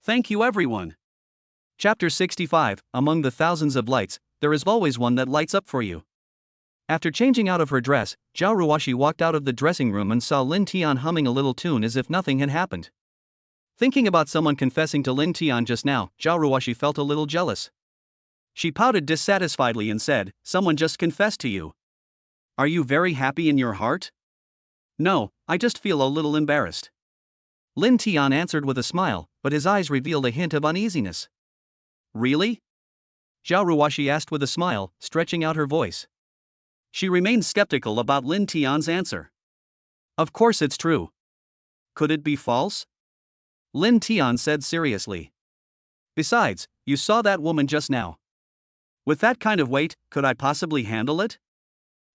Thank you, everyone. Chapter 65. Among the thousands of lights, there is always one that lights up for you. After changing out of her dress, Xiao Ruashi walked out of the dressing room and saw Lin Tian humming a little tune as if nothing had happened. Thinking about someone confessing to Lin Tian just now, Xiao Ruashi felt a little jealous. She pouted dissatisfiedly and said, "Someone just confessed to you. Are you very happy in your heart?" "No, I just feel a little embarrassed." Lin Tian answered with a smile, but his eyes revealed a hint of uneasiness. "Really?" Xiao Ruashi asked with a smile, stretching out her voice. She remained skeptical about Lin Tian's answer. "Of course it's true. Could it be false?" Lin Tian said seriously. "Besides, you saw that woman just now. With that kind of weight, could I possibly handle it?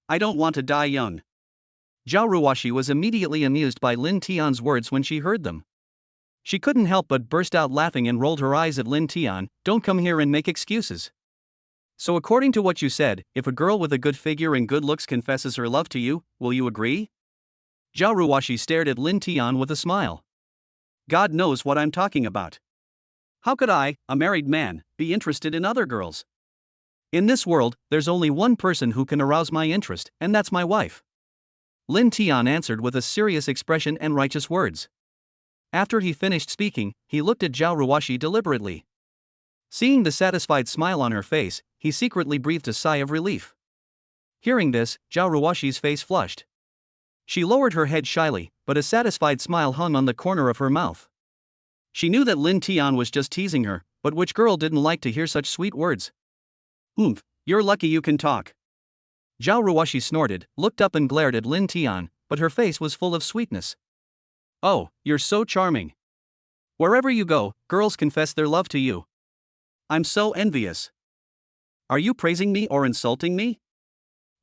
I don't want to die young." Xiao Ruashi was immediately amused by Lin Tian's words when she heard them. She couldn't help but burst out laughing and rolled her eyes at Lin Tian. "Don't come here and make excuses. So according to what you said, if a girl with a good figure and good looks confesses her love to you, will you agree?" Xiao Ruashi stared at Lin Tian with a smile. "God knows what I'm talking about. How could I, a married man, be interested in other girls? In this world, there's only one person who can arouse my interest, and that's my wife." Lin Tian answered with a serious expression and righteous words. After he finished speaking, he looked at Xiao Ruashi deliberately. Seeing the satisfied smile on her face, he secretly breathed a sigh of relief. Hearing this, Xiao Ruashi's face flushed. She lowered her head shyly, but a satisfied smile hung on the corner of her mouth. She knew that Lin Tian was just teasing her, but which girl didn't like to hear such sweet words? You're lucky you can talk." Xiao Ruashi snorted, looked up and glared at Lin Tian, but her face was full of sweetness. "Oh, you're so charming. Wherever you go, girls confess their love to you. I'm so envious. Are you praising me or insulting me?"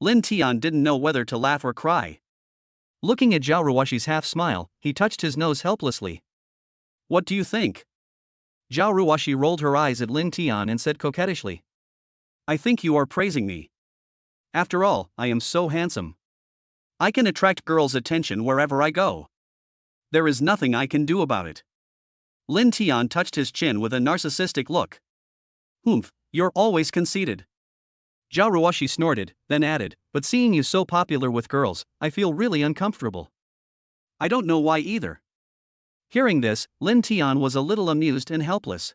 Lin Tian didn't know whether to laugh or cry. Looking at Xiao Ruashi's half-smile, he touched his nose helplessly. "What do you think?" Xiao Ruashi rolled her eyes at Lin Tian and said coquettishly, "I think you are praising me. After all, I am so handsome. I can attract girls' attention wherever I go. There is nothing I can do about it." Lin Tian touched his chin with a narcissistic look. You're always conceited." Xiao Ruashi snorted, then added, "But seeing you so popular with girls, I feel really uncomfortable. I don't know why either." Hearing this, Lin Tian was a little amused and helpless.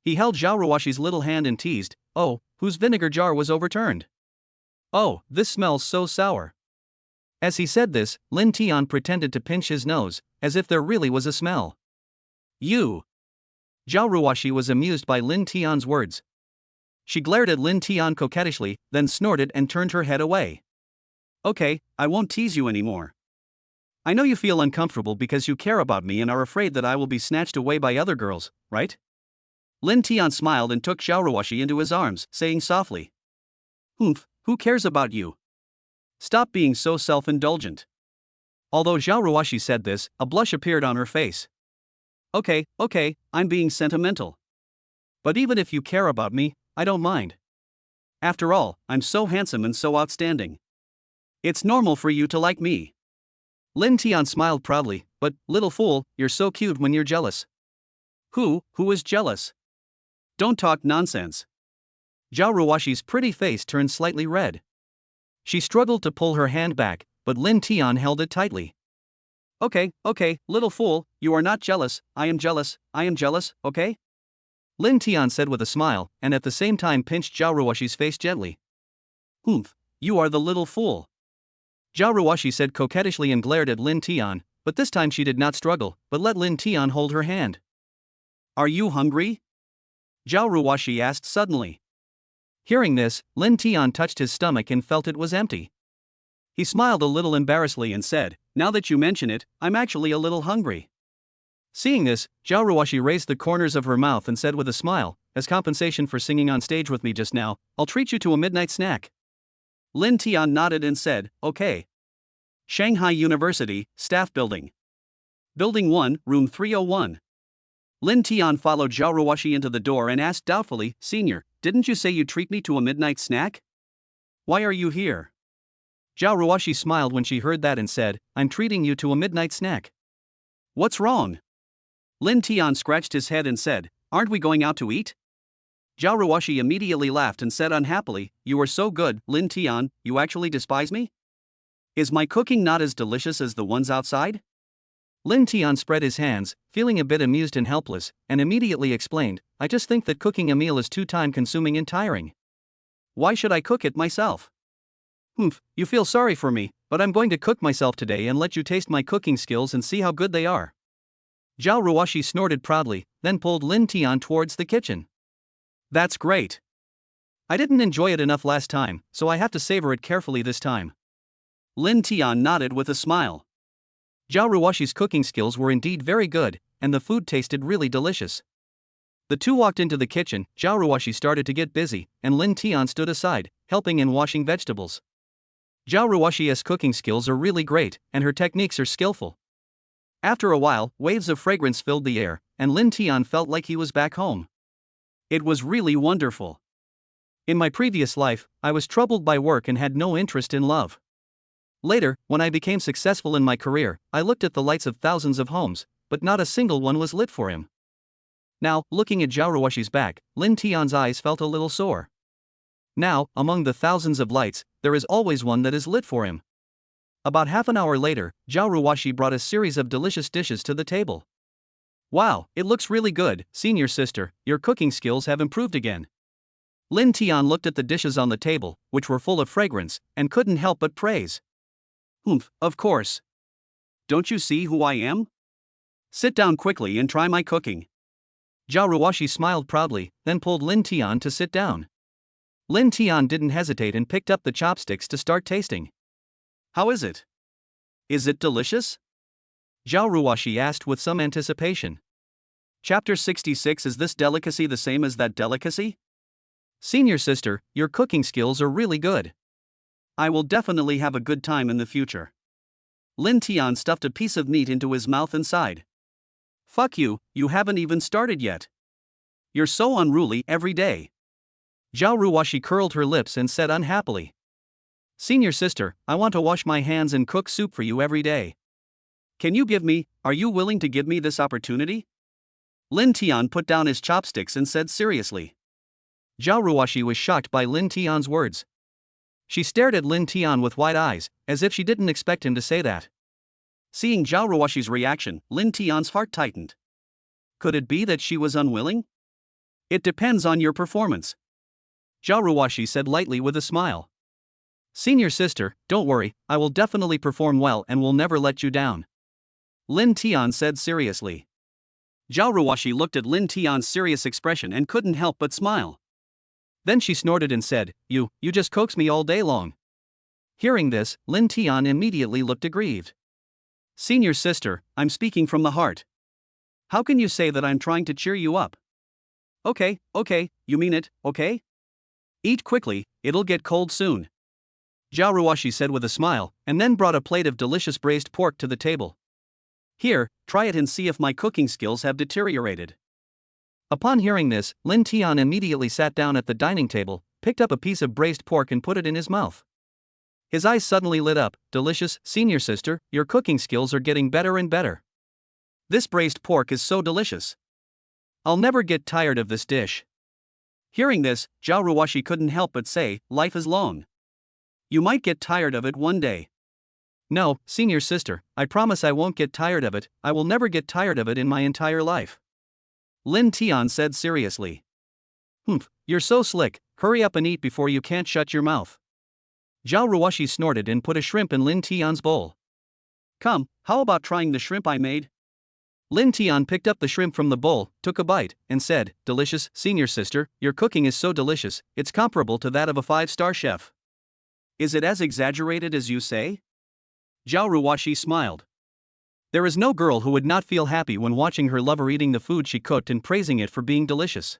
He held Xiao Ruashi's little hand and teased, "Oh, whose vinegar jar was overturned? Oh, this smells so sour." As he said this, Lin Tian pretended to pinch his nose, as if there really was a smell. "You." Xiao Ruashi was amused by Lin Tian's words. She glared at Lin Tian coquettishly, then snorted and turned her head away. "Okay, I won't tease you anymore. I know you feel uncomfortable because you care about me and are afraid that I will be snatched away by other girls, right?" Lin Tian smiled and took Xiao Ruashi into his arms, saying softly, "Who cares about you? Stop being so self-indulgent." Although Xiao Ruashi said this, a blush appeared on her face. Okay, I'm being sentimental. But even if you care about me, I don't mind. After all, I'm so handsome and so outstanding. It's normal for you to like me." Lin Tian smiled proudly, "But, little fool, you're so cute when you're jealous." Who is jealous? Don't talk nonsense." Xiao Ruashi's pretty face turned slightly red. She struggled to pull her hand back, but Lin Tian held it tightly. Okay, little fool, you are not jealous, I am jealous, okay?" Lin Tian said with a smile, and at the same time pinched Xiao Ruashi's face gently. You are the little fool." Xiao Ruashi said coquettishly and glared at Lin Tian, but this time she did not struggle, but let Lin Tian hold her hand. "Are you hungry?" Xiao Ruashi asked suddenly. Hearing this, Lin Tian touched his stomach and felt it was empty. He smiled a little embarrassedly and said, "Now that you mention it, I'm actually a little hungry." Seeing this, Xiao Ruashi raised the corners of her mouth and said with a smile, "As compensation for singing on stage with me just now, I'll treat you to a midnight snack." Lin Tian nodded and said, "Okay." Shanghai University, Staff Building. Building 1, Room 301. Lin Tian followed Xiao Ruashi into the door and asked doubtfully, "Senior, didn't you say you'd treat me to a midnight snack? Why are you here? Xiao Ruashi smiled when she heard that and said, I'm treating you to a midnight snack. What's wrong? Lin Tian scratched his head and said, aren't we going out to eat? Xiao Ruashi immediately laughed and said unhappily, you are so good, Lin Tian, you actually despise me? Is my cooking not as delicious as the ones outside? Lin Tian spread his hands, feeling a bit amused and helpless, and immediately explained, I just think that cooking a meal is too time-consuming and tiring. Why should I cook it myself? You feel sorry for me, but I'm going to cook myself today and let you taste my cooking skills and see how good they are. Xiao Ruashi snorted proudly, then pulled Lin Tian towards the kitchen. That's great. I didn't enjoy it enough last time, so I have to savor it carefully this time. Lin Tian nodded with a smile. Xiao Ruashi's cooking skills were indeed very good, and the food tasted really delicious. The two walked into the kitchen, Xiao Ruashi started to get busy, and Lin Tian stood aside, helping in washing vegetables. Xiao Ruashi's cooking skills are really great, and her techniques are skillful. After a while, waves of fragrance filled the air, and Lin Tian felt like he was back home. It was really wonderful. In my previous life, I was troubled by work and had no interest in love. Later, when I became successful in my career, I looked at the lights of thousands of homes, but not a single one was lit for him. Now, looking at Xiao Ruashi's back, Lin Tian's eyes felt a little sore. Now, among the thousands of lights, there is always one that is lit for him. About half an hour later, Xiao Ruashi brought a series of delicious dishes to the table. Wow, it looks really good, senior sister, your cooking skills have improved again. Lin Tian looked at the dishes on the table, which were full of fragrance, and couldn't help but praise. Of course. Don't you see who I am? Sit down quickly and try my cooking. Xiao Ruashi smiled proudly, then pulled Lin Tian to sit down. Lin Tian didn't hesitate and picked up the chopsticks to start tasting. How is it? Is it delicious? Xiao Ruashi asked with some anticipation. Chapter 66. Is this delicacy the same as that delicacy? Senior sister, your cooking skills are really good. I will definitely have a good time in the future. Lin Tian stuffed a piece of meat into his mouth and sighed. Fuck you, you haven't even started yet. You're so unruly every day. Xiao Ruashi curled her lips and said unhappily. Senior sister, I want to wash my hands and cook soup for you every day. Are you willing to give me this opportunity? Lin Tian put down his chopsticks and said seriously. Xiao Ruashi was shocked by Lin Tian's words. She stared at Lin Tian with wide eyes, as if she didn't expect him to say that. Seeing Xiao Ruashi's reaction, Lin Tian's heart tightened. Could it be that she was unwilling? It depends on your performance. Xiao Ruashi said lightly with a smile. Senior sister, don't worry, I will definitely perform well and will never let you down. Lin Tian said seriously. Xiao Ruashi looked at Lin Tian's serious expression and couldn't help but smile. Then she snorted and said, You just coax me all day long. Hearing this, Lin Tian immediately looked aggrieved. Senior sister, I'm speaking from the heart. How can you say that I'm trying to cheer you up? Okay, you mean it, okay? Eat quickly, it'll get cold soon. Xiao Ruashi said with a smile, and then brought a plate of delicious braised pork to the table. Here, try it and see if my cooking skills have deteriorated. Upon hearing this, Lin Tian immediately sat down at the dining table, picked up a piece of braised pork and put it in his mouth. His eyes suddenly lit up. Delicious, senior sister, your cooking skills are getting better and better. This braised pork is so delicious. I'll never get tired of this dish. Hearing this, Xiao Ruashi couldn't help but say, life is long. You might get tired of it one day. No, senior sister, I promise I won't get tired of it. I will never get tired of it in my entire life. Lin Tian said seriously. You're so slick, hurry up and eat before you can't shut your mouth. Xiao Ruashi snorted and put a shrimp in Lin Tian's bowl. Come, how about trying the shrimp I made? Lin Tian picked up the shrimp from the bowl, took a bite, and said, Delicious, senior sister, your cooking is so delicious, it's comparable to that of a 5-star chef. Is it as exaggerated as you say? Xiao Ruashi smiled. There is no girl who would not feel happy when watching her lover eating the food she cooked and praising it for being delicious.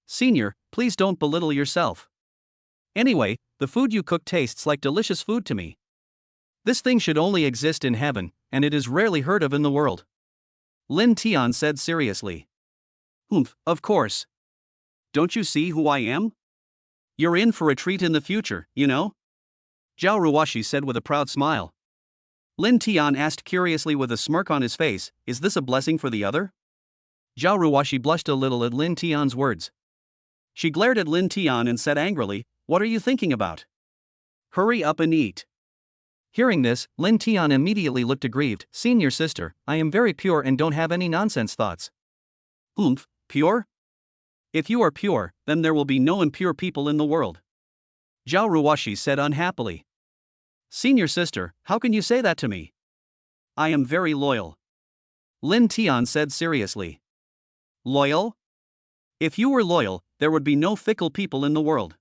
Senior, please don't belittle yourself. Anyway, the food you cook tastes like delicious food to me. This thing should only exist in heaven, and it is rarely heard of in the world. Lin Tian said seriously. Of course. Don't you see who I am? You're in for a treat in the future, you know? Xiao Ruashi said with a proud smile. Lin Tian asked curiously with a smirk on his face, is this a blessing for the other? Xiao Ruashi blushed a little at Lin Tian's words. She glared at Lin Tian and said angrily, what are you thinking about? Hurry up and eat. Hearing this, Lin Tian immediately looked aggrieved. Senior sister, I am very pure and don't have any nonsense thoughts. Pure? If you are pure, then there will be no impure people in the world. Xiao Ruashi said unhappily. Senior sister, how can you say that to me? I am very loyal. Lin Tian said seriously. Loyal? If you were loyal, there would be no fickle people in the world.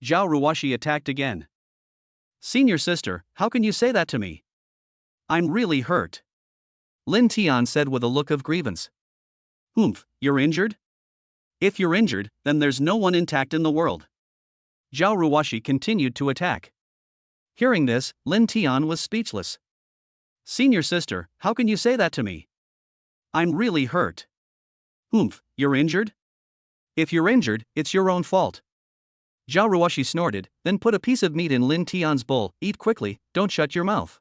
Xiao Ruashi attacked again. Senior sister, how can you say that to me? I'm really hurt. Lin Tian said with a look of grievance. You're injured? If you're injured, then there's no one intact in the world. Xiao Ruashi continued to attack. Hearing this, Lin Tian was speechless. Senior sister, how can you say that to me? I'm really hurt. You're injured? If you're injured, it's your own fault. Xiao Ruashi snorted, then put a piece of meat in Lin Tian's bowl. Eat quickly, don't shut your mouth.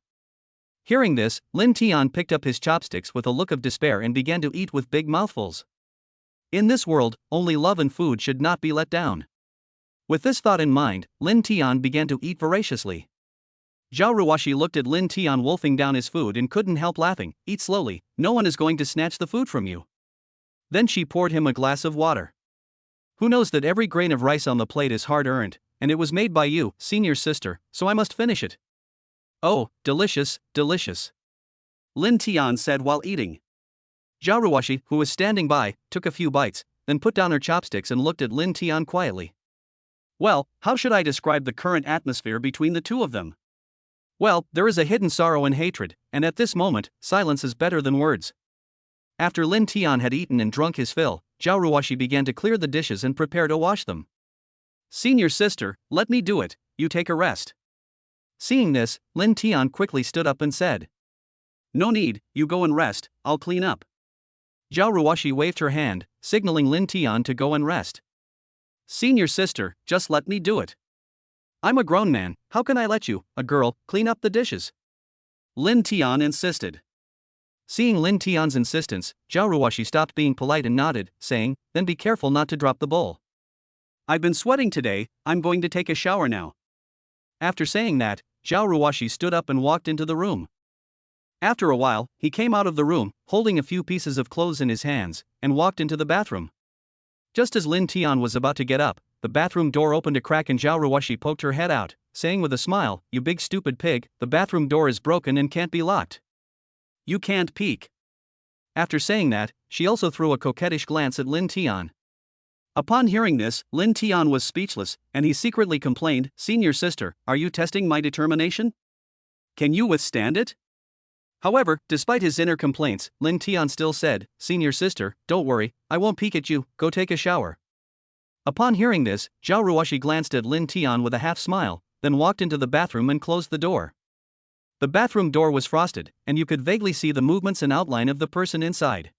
Hearing this, Lin Tian picked up his chopsticks with a look of despair and began to eat with big mouthfuls. In this world, only love and food should not be let down. With this thought in mind, Lin Tian began to eat voraciously. Xiao Ruashi looked at Lin Tian wolfing down his food and couldn't help laughing. Eat slowly, no one is going to snatch the food from you. Then she poured him a glass of water. Who knows that every grain of rice on the plate is hard-earned, and it was made by you, senior sister, so I must finish it. Oh, delicious, delicious. Lin Tian said while eating. Xiao Ruashi, who was standing by, took a few bites, then put down her chopsticks and looked at Lin Tian quietly. Well, how should I describe the current atmosphere between the two of them? Well, there is a hidden sorrow and hatred, and at this moment, silence is better than words. After Lin Tian had eaten and drunk his fill, Xiao Ruashi began to clear the dishes and prepare to wash them. Senior sister, let me do it, you take a rest. Seeing this, Lin Tian quickly stood up and said. No need, you go and rest, I'll clean up. Xiao Ruashi waved her hand, signaling Lin Tian to go and rest. Senior sister, just let me do it. I'm a grown man, how can I let you, a girl, clean up the dishes? Lin Tian insisted. Seeing Lin Tian's insistence, Xiao Ruashi stopped being polite and nodded, saying, then be careful not to drop the bowl. I've been sweating today, I'm going to take a shower now. After saying that, Xiao Ruashi stood up and walked into the room. After a while, he came out of the room, holding a few pieces of clothes in his hands, and walked into the bathroom. Just as Lin Tian was about to get up, the bathroom door opened a crack and Xiao Ruashi poked her head out, saying with a smile, you big stupid pig, the bathroom door is broken and can't be locked. You can't peek. After saying that, she also threw a coquettish glance at Lin Tian. Upon hearing this, Lin Tian was speechless, and he secretly complained, Senior sister, are you testing my determination? Can you withstand it? However, despite his inner complaints, Lin Tian still said, Senior sister, don't worry, I won't peek at you, go take a shower. Upon hearing this, Xiao Ruashi glanced at Lin Tian with a half smile, then walked into the bathroom and closed the door. The bathroom door was frosted, and you could vaguely see the movements and outline of the person inside.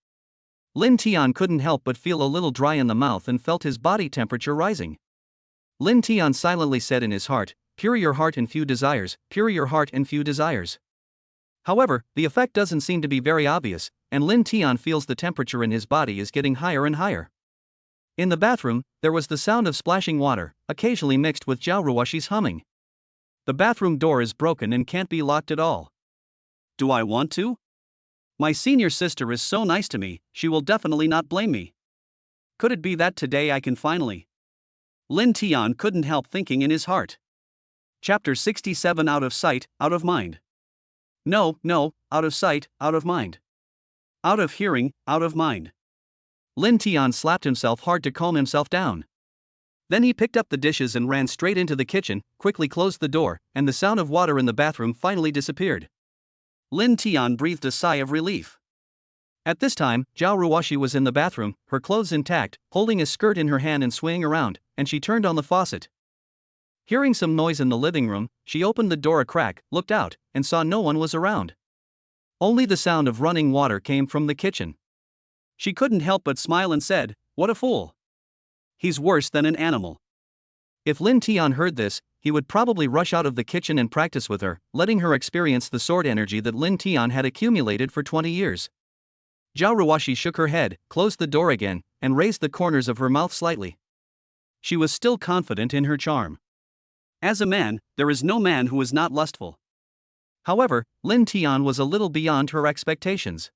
Lin Tian couldn't help but feel a little dry in the mouth and felt his body temperature rising. Lin Tian silently said in his heart, pure your heart and few desires, pure your heart and few desires. However, the effect doesn't seem to be very obvious, and Lin Tian feels the temperature in his body is getting higher and higher. In the bathroom, there was the sound of splashing water, occasionally mixed with Xiao Ruashi's humming. The bathroom door is broken and can't be locked at all. Do I want to? My senior sister is so nice to me, she will definitely not blame me. Could it be that today I can finally? Lin Tian couldn't help thinking in his heart. Chapter 67 Out of sight, out of mind. No, out of sight, out of mind. Out of hearing, out of mind. Lin Tian slapped himself hard to calm himself down. Then he picked up the dishes and ran straight into the kitchen, quickly closed the door, and the sound of water in the bathroom finally disappeared. Lin Tian breathed a sigh of relief. At this time, Xiao Ruashi was in the bathroom, her clothes intact, holding a skirt in her hand and swaying around, and she turned on the faucet. Hearing some noise in the living room, she opened the door a crack, looked out, and saw no one was around. Only the sound of running water came from the kitchen. She couldn't help but smile and said, what a fool. He's worse than an animal. If Lin Tian heard this, he would probably rush out of the kitchen and practice with her, letting her experience the sword energy that Lin Tian had accumulated for 20 years. Xiao Ruashi shook her head, closed the door again, and raised the corners of her mouth slightly. She was still confident in her charm. As a man, there is no man who is not lustful. However, Lin Tian was a little beyond her expectations.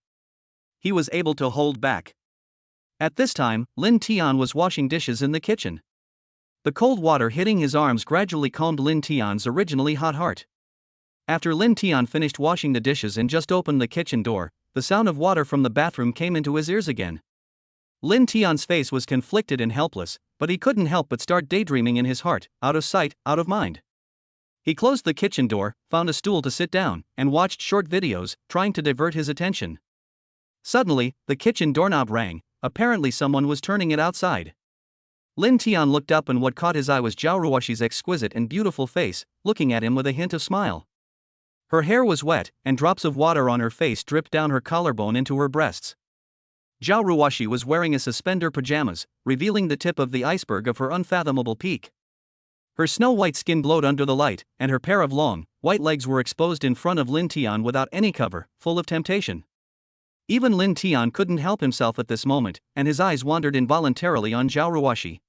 He was able to hold back. At this time, Lin Tian was washing dishes in the kitchen. The cold water hitting his arms gradually calmed Lin Tian's originally hot heart. After Lin Tian finished washing the dishes and just opened the kitchen door, the sound of water from the bathroom came into his ears again. Lin Tian's face was conflicted and helpless, but he couldn't help but start daydreaming in his heart, out of sight, out of mind. He closed the kitchen door, found a stool to sit down, and watched short videos, trying to divert his attention. Suddenly, the kitchen doorknob rang. Apparently someone was turning it outside. Lin Tian looked up and what caught his eye was Xiao Ruashi's exquisite and beautiful face, looking at him with a hint of smile. Her hair was wet, and drops of water on her face dripped down her collarbone into her breasts. Xiao Ruashi was wearing a suspender pajamas, revealing the tip of the iceberg of her unfathomable peak. Her snow-white skin glowed under the light, and her pair of long, white legs were exposed in front of Lin Tian without any cover, full of temptation. Even Lin Tian couldn't help himself at this moment, and his eyes wandered involuntarily on Xiao Ruashi.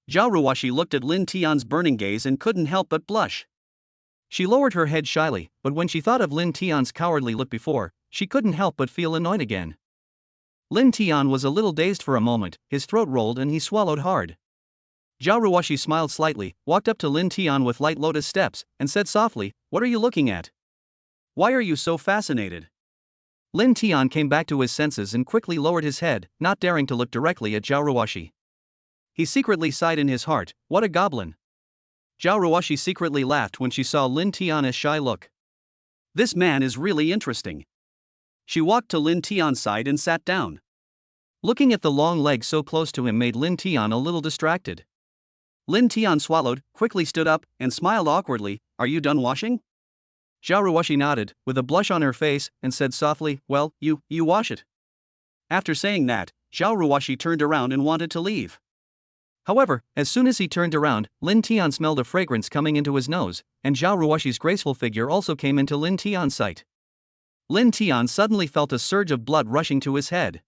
Xiao Ruashi looked at Lin Tian's burning gaze and couldn't help but blush. She lowered her head shyly, but when she thought of Lin Tian's cowardly look before, she couldn't help but feel annoyed again. Lin Tian was a little dazed for a moment, his throat rolled and he swallowed hard. Xiao Ruashi smiled slightly, walked up to Lin Tian with light lotus steps, and said softly, "What are you looking at? Why are you so fascinated?" Lin Tian came back to his senses and quickly lowered his head, not daring to look directly at Xiao Ruashi. He secretly sighed in his heart, "What a goblin." Xiao Ruashi secretly laughed when she saw Lin Tian's shy look. This man is really interesting. She walked to Lin Tian's side and sat down. Looking at the long legs so close to him made Lin Tian a little distracted. Lin Tian swallowed, quickly stood up, and smiled awkwardly. "Are you done washing?" Xiao Ruashi nodded, with a blush on her face, and said softly, "Well, you wash it." After saying that, Xiao Ruashi turned around and wanted to leave. However, as soon as he turned around, Lin Tian smelled a fragrance coming into his nose, and Xiao Ruashi's graceful figure also came into Lin Tian's sight. Lin Tian suddenly felt a surge of blood rushing to his head.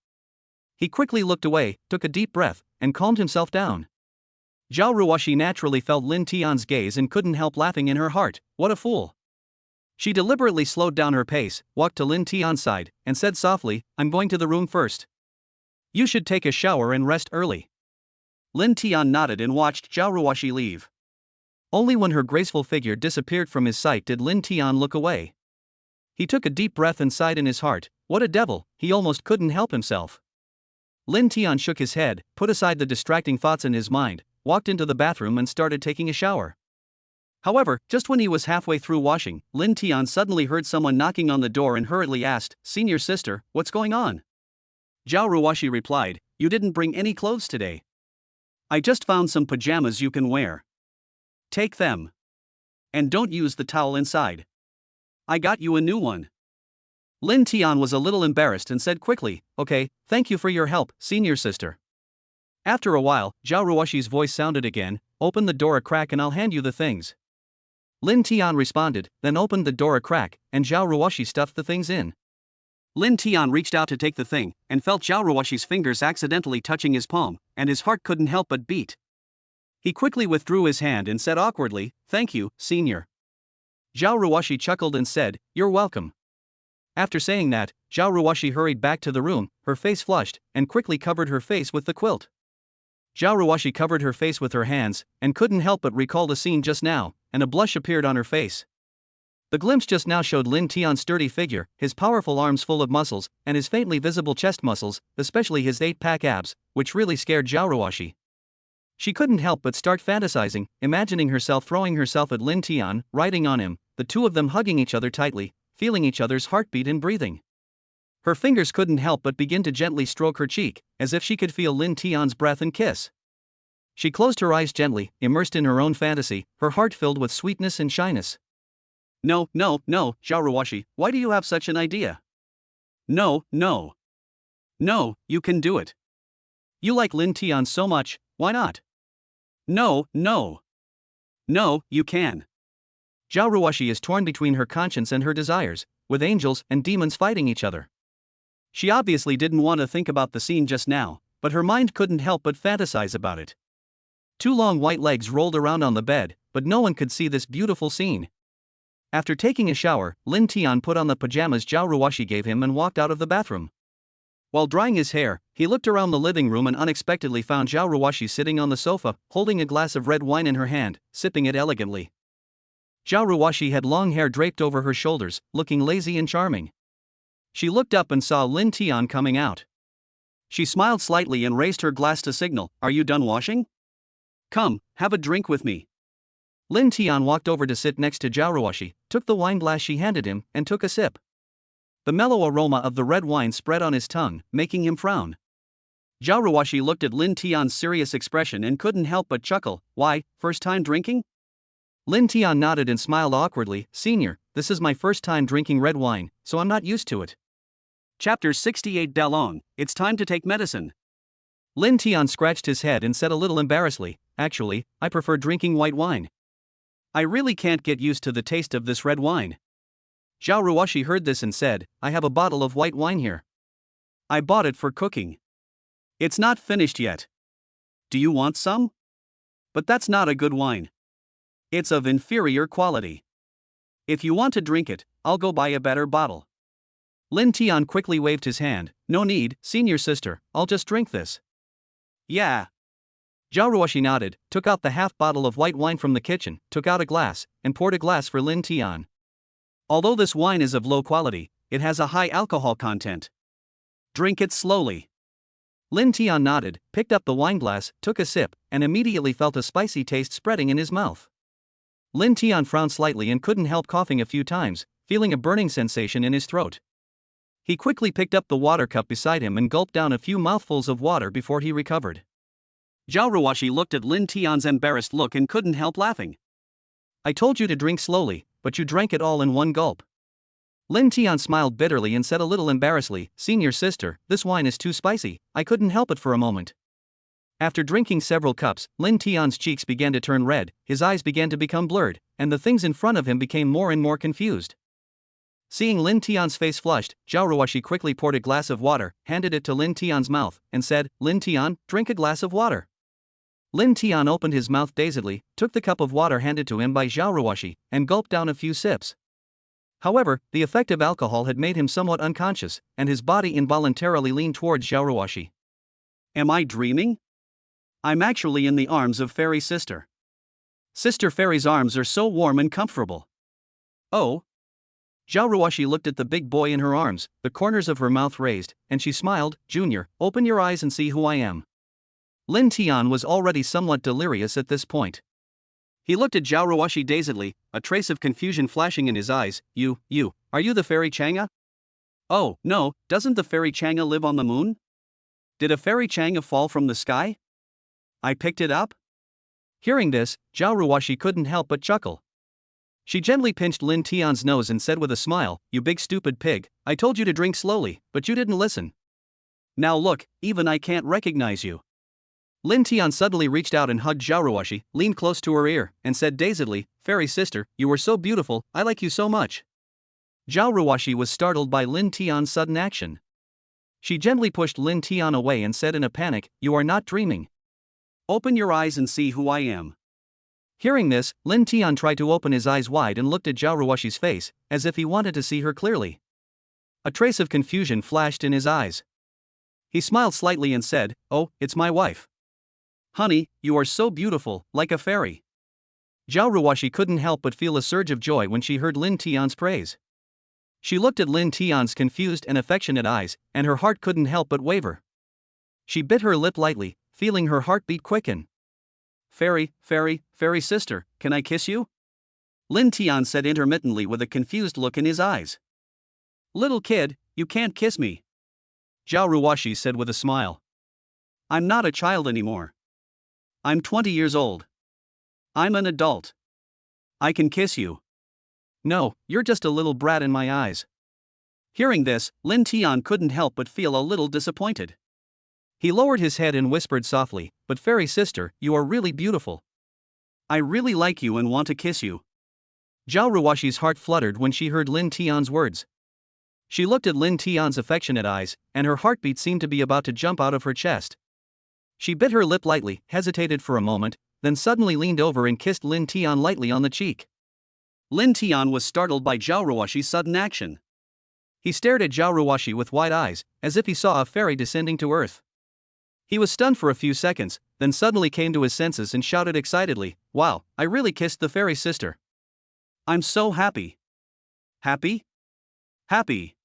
He quickly looked away, took a deep breath, and calmed himself down. Xiao Ruashi naturally felt Lin Tian's gaze and couldn't help laughing in her heart. What a fool. She deliberately slowed down her pace, walked to Lin Tian's side, and said softly, "I'm going to the room first. You should take a shower and rest early." Lin Tian nodded and watched Xiao Ruashi leave. Only when her graceful figure disappeared from his sight did Lin Tian look away. He took a deep breath and sighed in his heart. What a devil, he almost couldn't help himself. Lin Tian shook his head, put aside the distracting thoughts in his mind, walked into the bathroom and started taking a shower. However, just when he was halfway through washing, Lin Tian suddenly heard someone knocking on the door and hurriedly asked, "Senior sister, what's going on?" Xiao Ruashi replied, "You didn't bring any clothes today. I just found some pajamas you can wear. Take them. And don't use the towel inside. I got you a new one." Lin Tian was a little embarrassed and said quickly, "Okay, thank you for your help, senior sister." After a while, Xiao Ruashi's voice sounded again, "Open the door a crack and I'll hand you the things." Lin Tian responded, then opened the door a crack, and Xiao Ruashi stuffed the things in. Lin Tian reached out to take the thing, and felt Xiao Ruashi's fingers accidentally touching his palm, and his heart couldn't help but beat. He quickly withdrew his hand and said awkwardly, "Thank you, senior." Xiao Ruashi chuckled and said, "You're welcome." After saying that, Xiao Ruashi hurried back to the room, her face flushed, and quickly covered her face with the quilt. Xiao Ruashi covered her face with her hands, and couldn't help but recall the scene just now, and a blush appeared on her face. The glimpse just now showed Lin Tian's sturdy figure, his powerful arms full of muscles, and his faintly visible chest muscles, especially his 8-pack abs, which really scared Xiao Ruashi. She couldn't help but start fantasizing, imagining herself throwing herself at Lin Tian, riding on him, the two of them hugging each other tightly, feeling each other's heartbeat and breathing. Her fingers couldn't help but begin to gently stroke her cheek, as if she could feel Lin Tian's breath and kiss. She closed her eyes gently, immersed in her own fantasy, her heart filled with sweetness and shyness. No, Xiao Ruashi, why do you have such an idea? No, you can do it. You like Lin Tian so much, why not? No, no. No, you can. Xiao Ruashi is torn between her conscience and her desires, with angels and demons fighting each other. She obviously didn't want to think about the scene just now, but her mind couldn't help but fantasize about it. Two long white legs rolled around on the bed, but no one could see this beautiful scene. After taking a shower, Lin Tian put on the pajamas Xiao Ruashi gave him and walked out of the bathroom. While drying his hair, he looked around the living room and unexpectedly found Xiao Ruashi sitting on the sofa, holding a glass of red wine in her hand, sipping it elegantly. Xiao Ruashi had long hair draped over her shoulders, looking lazy and charming. She looked up and saw Lin Tian coming out. She smiled slightly and raised her glass to signal, "Are you done washing? Come, have a drink with me." Lin Tian walked over to sit next to Xiao Ruashi, took the wine glass she handed him, and took a sip. The mellow aroma of the red wine spread on his tongue, making him frown. Xiao Ruashi looked at Lin Tian's serious expression and couldn't help but chuckle. "Why, first time drinking?" Lin Tian nodded and smiled awkwardly. "Senior, this is my first time drinking red wine, so I'm not used to it." Chapter 68 Dalong, it's time to take medicine. Lin Tian scratched his head and said a little embarrassedly, "Actually, I prefer drinking white wine. I really can't get used to the taste of this red wine." Xiao Ruashi heard this and said, "I have a bottle of white wine here. I bought it for cooking. It's not finished yet. Do you want some? But that's not a good wine. It's of inferior quality. If you want to drink it, I'll go buy a better bottle." Lin Tian quickly waved his hand. "No need, senior sister, I'll just drink this." "Yeah." Xiao Ruashi nodded, took out the half bottle of white wine from the kitchen, took out a glass, and poured a glass for Lin Tian. Although this wine is of low quality, it has a high alcohol content. Drink it slowly. Lin Tian nodded, picked up the wineglass, took a sip, and immediately felt a spicy taste spreading in his mouth. Lin Tian frowned slightly and couldn't help coughing a few times, feeling a burning sensation in his throat. He quickly picked up the water cup beside him and gulped down a few mouthfuls of water before he recovered. Xiao Ruashi looked at Lin Tian's embarrassed look and couldn't help laughing. "I told you to drink slowly, but you drank it all in one gulp." Lin Tian smiled bitterly and said a little embarrassedly, "Senior sister, this wine is too spicy, I couldn't help it for a moment." After drinking several cups, Lin Tian's cheeks began to turn red, his eyes began to become blurred, and the things in front of him became more and more confused. Seeing Lin Tian's face flushed, Xiao Ruashi quickly poured a glass of water, handed it to Lin Tian's mouth, and said, "Lin Tian, drink a glass of water." Lin Tian opened his mouth dazedly, took the cup of water handed to him by Xiao Ruashi, and gulped down a few sips. However, the effect of alcohol had made him somewhat unconscious, and his body involuntarily leaned towards Xiao Ruashi. "Am I dreaming? I'm actually in the arms of Fairy Sister. Sister Fairy's arms are so warm and comfortable." "Oh." Xiao Ruashi looked at the big boy in her arms, the corners of her mouth raised, and she smiled. "Junior, open your eyes and see who I am." Lin Tian was already somewhat delirious at this point. He looked at Xiao Ruashi dazedly, a trace of confusion flashing in his eyes. Are you the fairy Chang'e?" "Oh, no, doesn't the fairy Chang'e live on the moon? Did a fairy Chang'e fall from the sky? I picked it up?" Hearing this, Xiao Ruashi couldn't help but chuckle. She gently pinched Lin Tian's nose and said with a smile, "You big stupid pig, I told you to drink slowly, but you didn't listen. Now look, even I can't recognize you." Lin Tian suddenly reached out and hugged Xiao Ruashi, leaned close to her ear, and said dazedly, "Fairy sister, you are so beautiful, I like you so much." Xiao Ruashi was startled by Lin Tian's sudden action. She gently pushed Lin Tian away and said in a panic, "You are not dreaming. Open your eyes and see who I am." Hearing this, Lin Tian tried to open his eyes wide and looked at Xiao Ruashi's face, as if he wanted to see her clearly. A trace of confusion flashed in his eyes. He smiled slightly and said, "Oh, it's my wife. Honey, you are so beautiful, like a fairy." Xiao Ruashi couldn't help but feel a surge of joy when she heard Lin Tian's praise. She looked at Lin Tian's confused and affectionate eyes, and her heart couldn't help but waver. She bit her lip lightly, feeling her heartbeat quicken. Fairy sister, can I kiss you?" Lin Tian said intermittently with a confused look in his eyes. "Little kid, you can't kiss me," Xiao Ruashi said with a smile. "I'm not a child anymore. I'm 20 years old. I'm an adult. I can kiss you." "No, you're just a little brat in my eyes." Hearing this, Lin Tian couldn't help but feel a little disappointed. He lowered his head and whispered softly, "But fairy sister, you are really beautiful. I really like you and want to kiss you." Xiao Ruashi's heart fluttered when she heard Lin Tian's words. She looked at Lin Tian's affectionate eyes, and her heartbeat seemed to be about to jump out of her chest. She bit her lip lightly, hesitated for a moment, then suddenly leaned over and kissed Lin Tian lightly on the cheek. Lin Tian was startled by Xiao Ruashi's sudden action. He stared at Xiao Ruashi with wide eyes, as if he saw a fairy descending to earth. He was stunned for a few seconds, then suddenly came to his senses and shouted excitedly, "Wow, I really kissed the fairy sister. I'm so happy. Happy? Happy.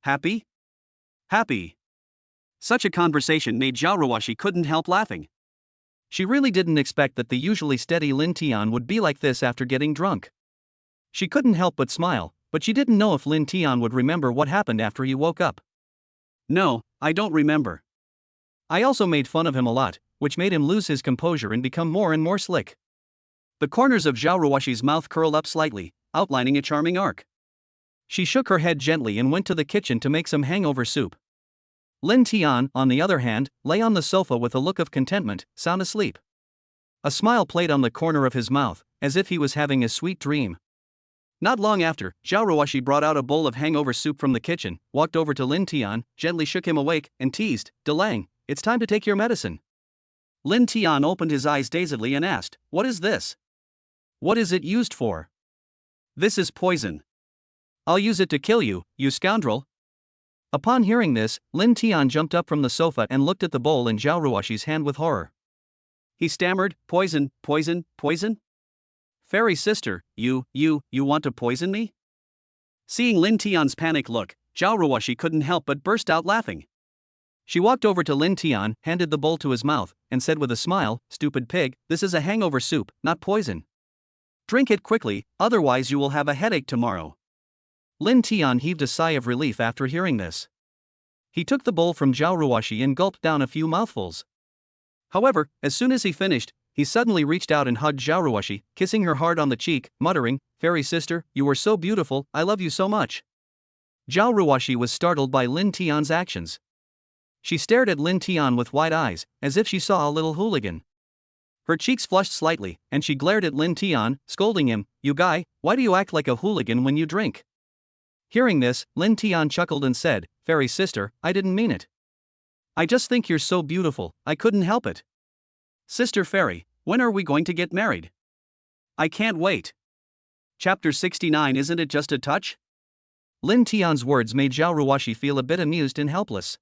Happy? Happy." Such a conversation made Xiao Ruashi couldn't help laughing. She really didn't expect that the usually steady Lin Tian would be like this after getting drunk. She couldn't help but smile, but she didn't know if Lin Tian would remember what happened after he woke up. "No, I don't remember. I also made fun of him a lot, which made him lose his composure and become more and more slick." The corners of Xiao Ruashi's mouth curled up slightly, outlining a charming arc. She shook her head gently and went to the kitchen to make some hangover soup. Lin Tian, on the other hand, lay on the sofa with a look of contentment, sound asleep. A smile played on the corner of his mouth, as if he was having a sweet dream. Not long after, Xiao Ruashi brought out a bowl of hangover soup from the kitchen, walked over to Lin Tian, gently shook him awake, and teased, "Delang, it's time to take your medicine." Lin Tian opened his eyes dazedly and asked, "What is this? What is it used for?" "This is poison. I'll use it to kill you, you scoundrel." Upon hearing this, Lin Tian jumped up from the sofa and looked at the bowl in Xiao Ruashi's hand with horror. He stammered, "Poison, poison, poison? Fairy sister, you want to poison me?" Seeing Lin Tian's panic look, Xiao Ruashi couldn't help but burst out laughing. She walked over to Lin Tian, handed the bowl to his mouth, and said with a smile, "Stupid pig, this is a hangover soup, not poison. Drink it quickly, otherwise you will have a headache tomorrow." Lin Tian heaved a sigh of relief after hearing this. He took the bowl from Xiao Ruashi and gulped down a few mouthfuls. However, as soon as he finished, he suddenly reached out and hugged Xiao Ruashi, kissing her hard on the cheek, muttering, "Fairy sister, you are so beautiful, I love you so much." Xiao Ruashi was startled by Lin Tian's actions. She stared at Lin Tian with wide eyes, as if she saw a little hooligan. Her cheeks flushed slightly, and she glared at Lin Tian, scolding him, "You guy, why do you act like a hooligan when you drink?" Hearing this, Lin Tian chuckled and said, "Fairy sister, I didn't mean it. I just think you're so beautiful, I couldn't help it. Sister Fairy, when are we going to get married? I can't wait." Chapter 69. Isn't it just a touch? Lin Tian's words made Xiao Ruashi feel a bit amused and helpless.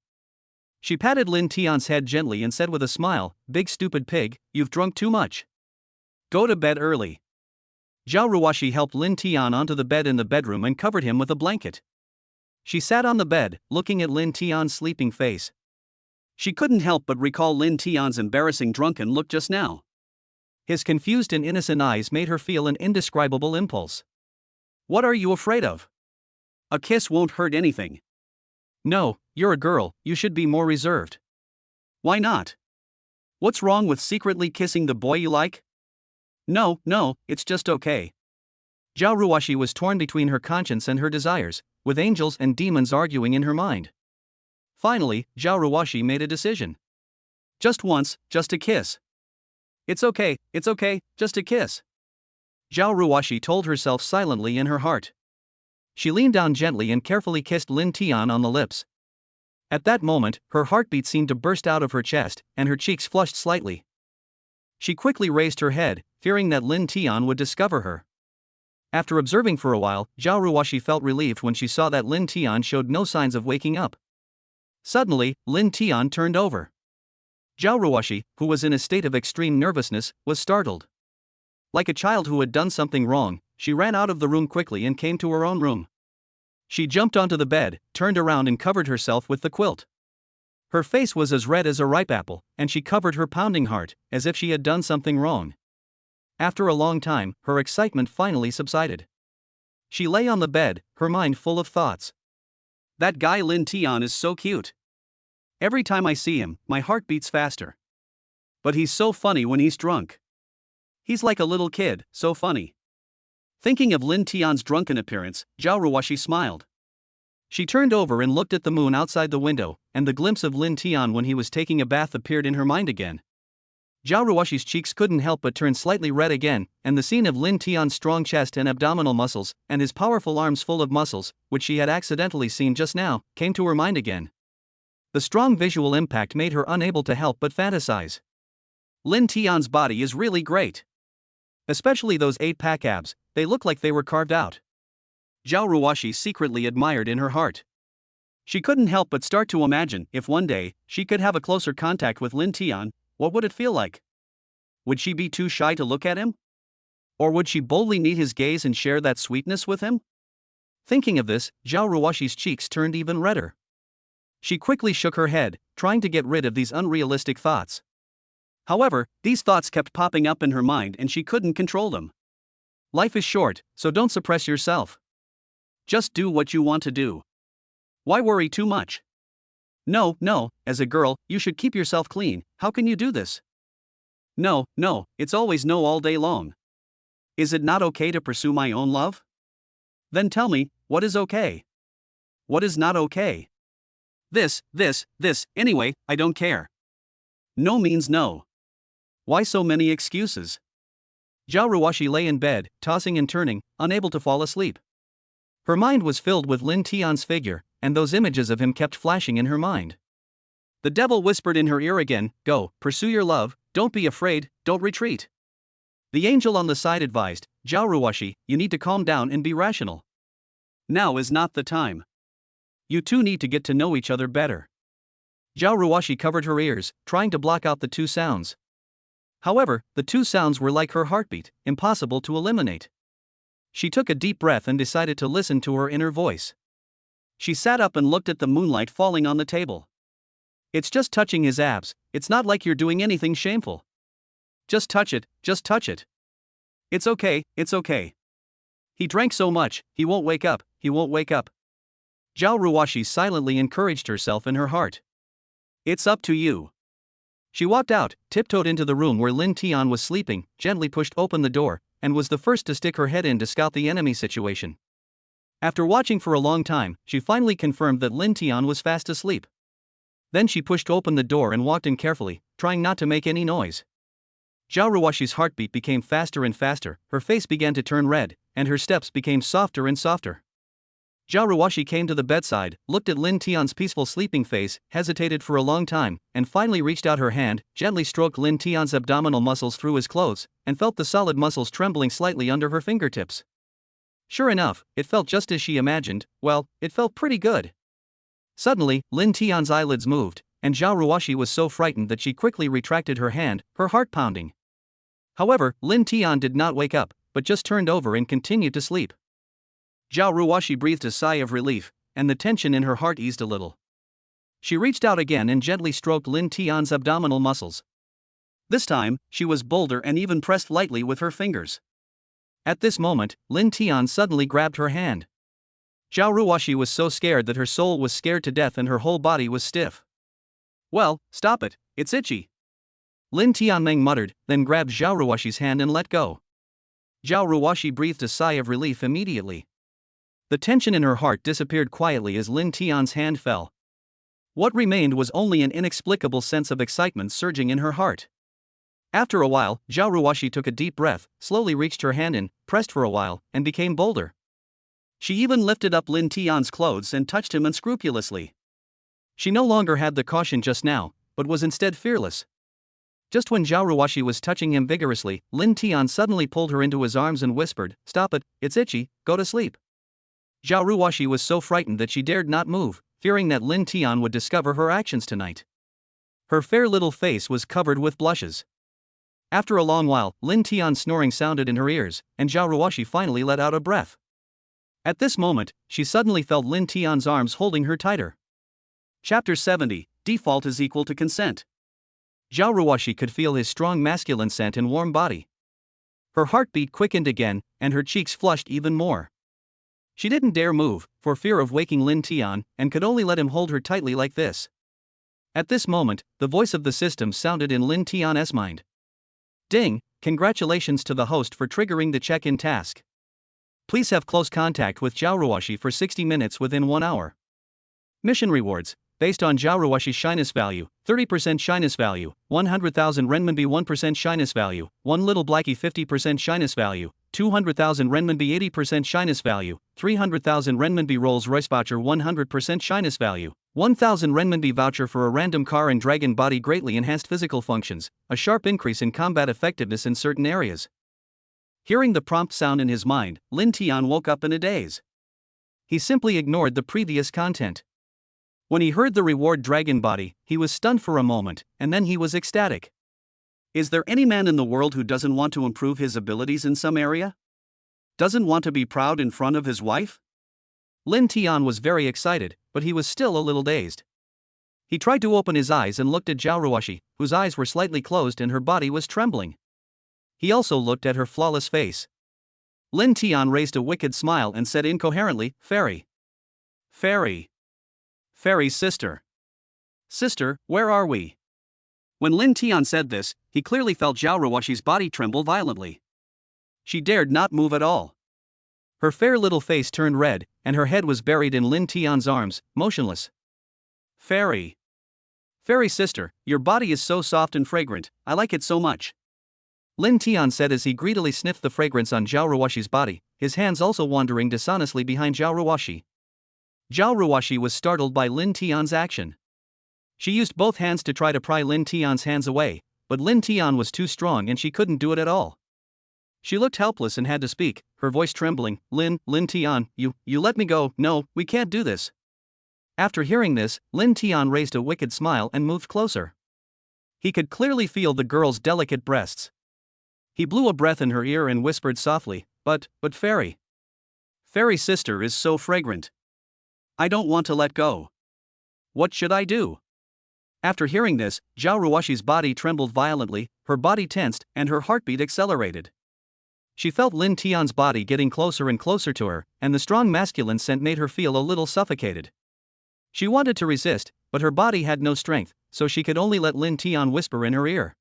She patted Lin Tian's head gently and said with a smile, "Big stupid pig, you've drunk too much. Go to bed early." Xiao Ruashi helped Lin Tian onto the bed in the bedroom and covered him with a blanket. She sat on the bed, looking at Lin Tian's sleeping face. She couldn't help but recall Lin Tian's embarrassing drunken look just now. His confused and innocent eyes made her feel an indescribable impulse. "What are you afraid of? A kiss won't hurt anything." "No, you're a girl, you should be more reserved." "Why not? What's wrong with secretly kissing the boy you like?" No, it's just okay." Xiao Ruashi was torn between her conscience and her desires, with angels and demons arguing in her mind. Finally, Xiao Ruashi made a decision. "Just once, just a kiss. It's okay, just a kiss." Xiao Ruashi told herself silently in her heart. She leaned down gently and carefully kissed Lin Tian on the lips. At that moment, her heartbeat seemed to burst out of her chest, and her cheeks flushed slightly. She quickly raised her head, fearing that Lin Tian would discover her. After observing for a while, Xiao Ruashi felt relieved when she saw that Lin Tian showed no signs of waking up. Suddenly, Lin Tian turned over. Xiao Ruashi, who was in a state of extreme nervousness, was startled. Like a child who had done something wrong, she ran out of the room quickly and came to her own room. She jumped onto the bed, turned around and covered herself with the quilt. Her face was as red as a ripe apple, and she covered her pounding heart, as if she had done something wrong. After a long time, her excitement finally subsided. She lay on the bed, her mind full of thoughts. "That guy Lin Tian is so cute. Every time I see him, my heart beats faster. But he's so funny when he's drunk. He's like a little kid, so funny." Thinking of Lin Tian's drunken appearance, Xiao Ruashi smiled. She turned over and looked at the moon outside the window, and the glimpse of Lin Tian when he was taking a bath appeared in her mind again. Xiao Ruashi's cheeks couldn't help but turn slightly red again, and the scene of Lin Tian's strong chest and abdominal muscles, and his powerful arms full of muscles, which she had accidentally seen just now, came to her mind again. The strong visual impact made her unable to help but fantasize. Lin Tian's body is really great. Especially those 8-pack abs, they look like they were carved out. Xiao Ruashi secretly admired in her heart. She couldn't help but start to imagine if one day she could have a closer contact with Lin Tian, what would it feel like? Would she be too shy to look at him? Or would she boldly meet his gaze and share that sweetness with him? Thinking of this, Xiao Ruashi's cheeks turned even redder. She quickly shook her head, trying to get rid of these unrealistic thoughts. However, these thoughts kept popping up in her mind and she couldn't control them. Life is short, so don't suppress yourself. Just do what you want to do. Why worry too much? No, as a girl, you should keep yourself clean. How can you do this? No, it's always no all day long. Is it not okay to pursue my own love? Then tell me, what is okay? What is not okay? This, anyway, I don't care. No means no. Why so many excuses? Xiao Ruashi lay in bed, tossing and turning, unable to fall asleep. Her mind was filled with Lin Tian's figure, and those images of him kept flashing in her mind. The devil whispered in her ear again, "Go, pursue your love, don't be afraid, don't retreat." The angel on the side advised, "Xiao Ruashi, you need to calm down and be rational. Now is not the time. You two need to get to know each other better." Xiao Ruashi covered her ears, trying to block out the two sounds. However, the two sounds were like her heartbeat, impossible to eliminate. She took a deep breath and decided to listen to her inner voice. She sat up and looked at the moonlight falling on the table. It's just touching his abs, it's not like you're doing anything shameful. Just touch it, just touch it. It's okay, it's okay. He drank so much, he won't wake up, he won't wake up. Xiao Ruashi silently encouraged herself in her heart. It's up to you. She walked out, tiptoed into the room where Lin Tian was sleeping, gently pushed open the door, and was the first to stick her head in to scout the enemy situation. After watching for a long time, she finally confirmed that Lin Tian was fast asleep. Then she pushed open the door and walked in carefully, trying not to make any noise. Xiao Ruashi's heartbeat became faster and faster, her face began to turn red, and her steps became softer and softer. Xiao Ruashi came to the bedside, looked at Lin Tian's peaceful sleeping face, hesitated for a long time, and finally reached out her hand, gently stroked Lin Tian's abdominal muscles through his clothes, and felt the solid muscles trembling slightly under her fingertips. Sure enough, it felt just as she imagined. Well, it felt pretty good. Suddenly, Lin Tian's eyelids moved, and Xiao Ruashi was so frightened that she quickly retracted her hand, her heart pounding. However, Lin Tian did not wake up, but just turned over and continued to sleep. Xiao Ruashi breathed a sigh of relief, and the tension in her heart eased a little. She reached out again and gently stroked Lin Tian's abdominal muscles. This time, she was bolder and even pressed lightly with her fingers. At this moment, Lin Tian suddenly grabbed her hand. Xiao Ruashi was so scared that her soul was scared to death and her whole body was stiff. "Well, stop it, it's itchy." Lin Tianmeng muttered, then grabbed Xiao Ruashi's hand and let go. Xiao Ruashi breathed a sigh of relief immediately. The tension in her heart disappeared quietly as Lin Tian's hand fell. What remained was only an inexplicable sense of excitement surging in her heart. After a while, Xiao Ruashi took a deep breath, slowly reached her hand in, pressed for a while, and became bolder. She even lifted up Lin Tian's clothes and touched him unscrupulously. She no longer had the caution just now, but was instead fearless. Just when Xiao Ruashi was touching him vigorously, Lin Tian suddenly pulled her into his arms and whispered, "Stop it, it's itchy, go to sleep." Xiao Ruashi was so frightened that she dared not move, fearing that Lin Tian would discover her actions tonight. Her fair little face was covered with blushes. After a long while, Lin Tian's snoring sounded in her ears, and Xiao Ruashi finally let out a breath. At this moment, she suddenly felt Lin Tian's arms holding her tighter. Chapter 70, Default is equal to consent. Xiao Ruashi could feel his strong masculine scent and warm body. Her heartbeat quickened again, and her cheeks flushed even more. She didn't dare move, for fear of waking Lin Tian, and could only let him hold her tightly like this. At this moment, the voice of the system sounded in Lin Tian's mind. "Ding, congratulations to the host for triggering the check-in task. Please have close contact with Xiao Ruashi for 60 minutes within 1 hour. Mission rewards. Based on Xiao Ruashi's shyness value, 30% shyness value, 100,000 renminbi 1% shyness value, 1 little blackie 50% shyness value, 200,000 renminbi 80% shyness value, 300,000 renminbi Rolls-Royce voucher 100% shyness value, 1,000 renminbi voucher for a random car and dragon body greatly enhanced physical functions, a sharp increase in combat effectiveness in certain areas. Hearing the prompt sound in his mind, Lin Tian woke up in a daze. He simply ignored the previous content. When he heard the reward dragon body, he was stunned for a moment, and then he was ecstatic. Is there any man in the world who doesn't want to improve his abilities in some area? Doesn't want to be proud in front of his wife? Lin Tian was very excited, but he was still a little dazed. He tried to open his eyes and looked at Xiao Ruashi, whose eyes were slightly closed and her body was trembling. He also looked at her flawless face. Lin Tian raised a wicked smile and said incoherently, "Fairy. Fairy. Fairy's sister. Sister, where are we?" When Lin Tian said this, he clearly felt Xiao Ruashi's body tremble violently. She dared not move at all. Her fair little face turned red, and her head was buried in Lin Tian's arms, motionless. "Fairy. Fairy sister, your body is so soft and fragrant, I like it so much," Lin Tian said as he greedily sniffed the fragrance on Xiao Ruashi's body, his hands also wandering dishonestly behind Xiao Ruashi. Xiao Ruashi was startled by Lin Tian's action. She used both hands to try to pry Lin Tian's hands away, but Lin Tian was too strong and she couldn't do it at all. She looked helpless and had to speak, her voice trembling, Lin Tian, you let me go, no, we can't do this." After hearing this, Lin Tian raised a wicked smile and moved closer. He could clearly feel the girl's delicate breasts. He blew a breath in her ear and whispered softly, but Fairy. Fairy sister is so fragrant. I don't want to let go. What should I do?" After hearing this, Xiao Ruashi's body trembled violently, her body tensed, and her heartbeat accelerated. She felt Lin Tian's body getting closer and closer to her, and the strong masculine scent made her feel a little suffocated. She wanted to resist, but her body had no strength, so she could only let Lin Tian whisper in her ear.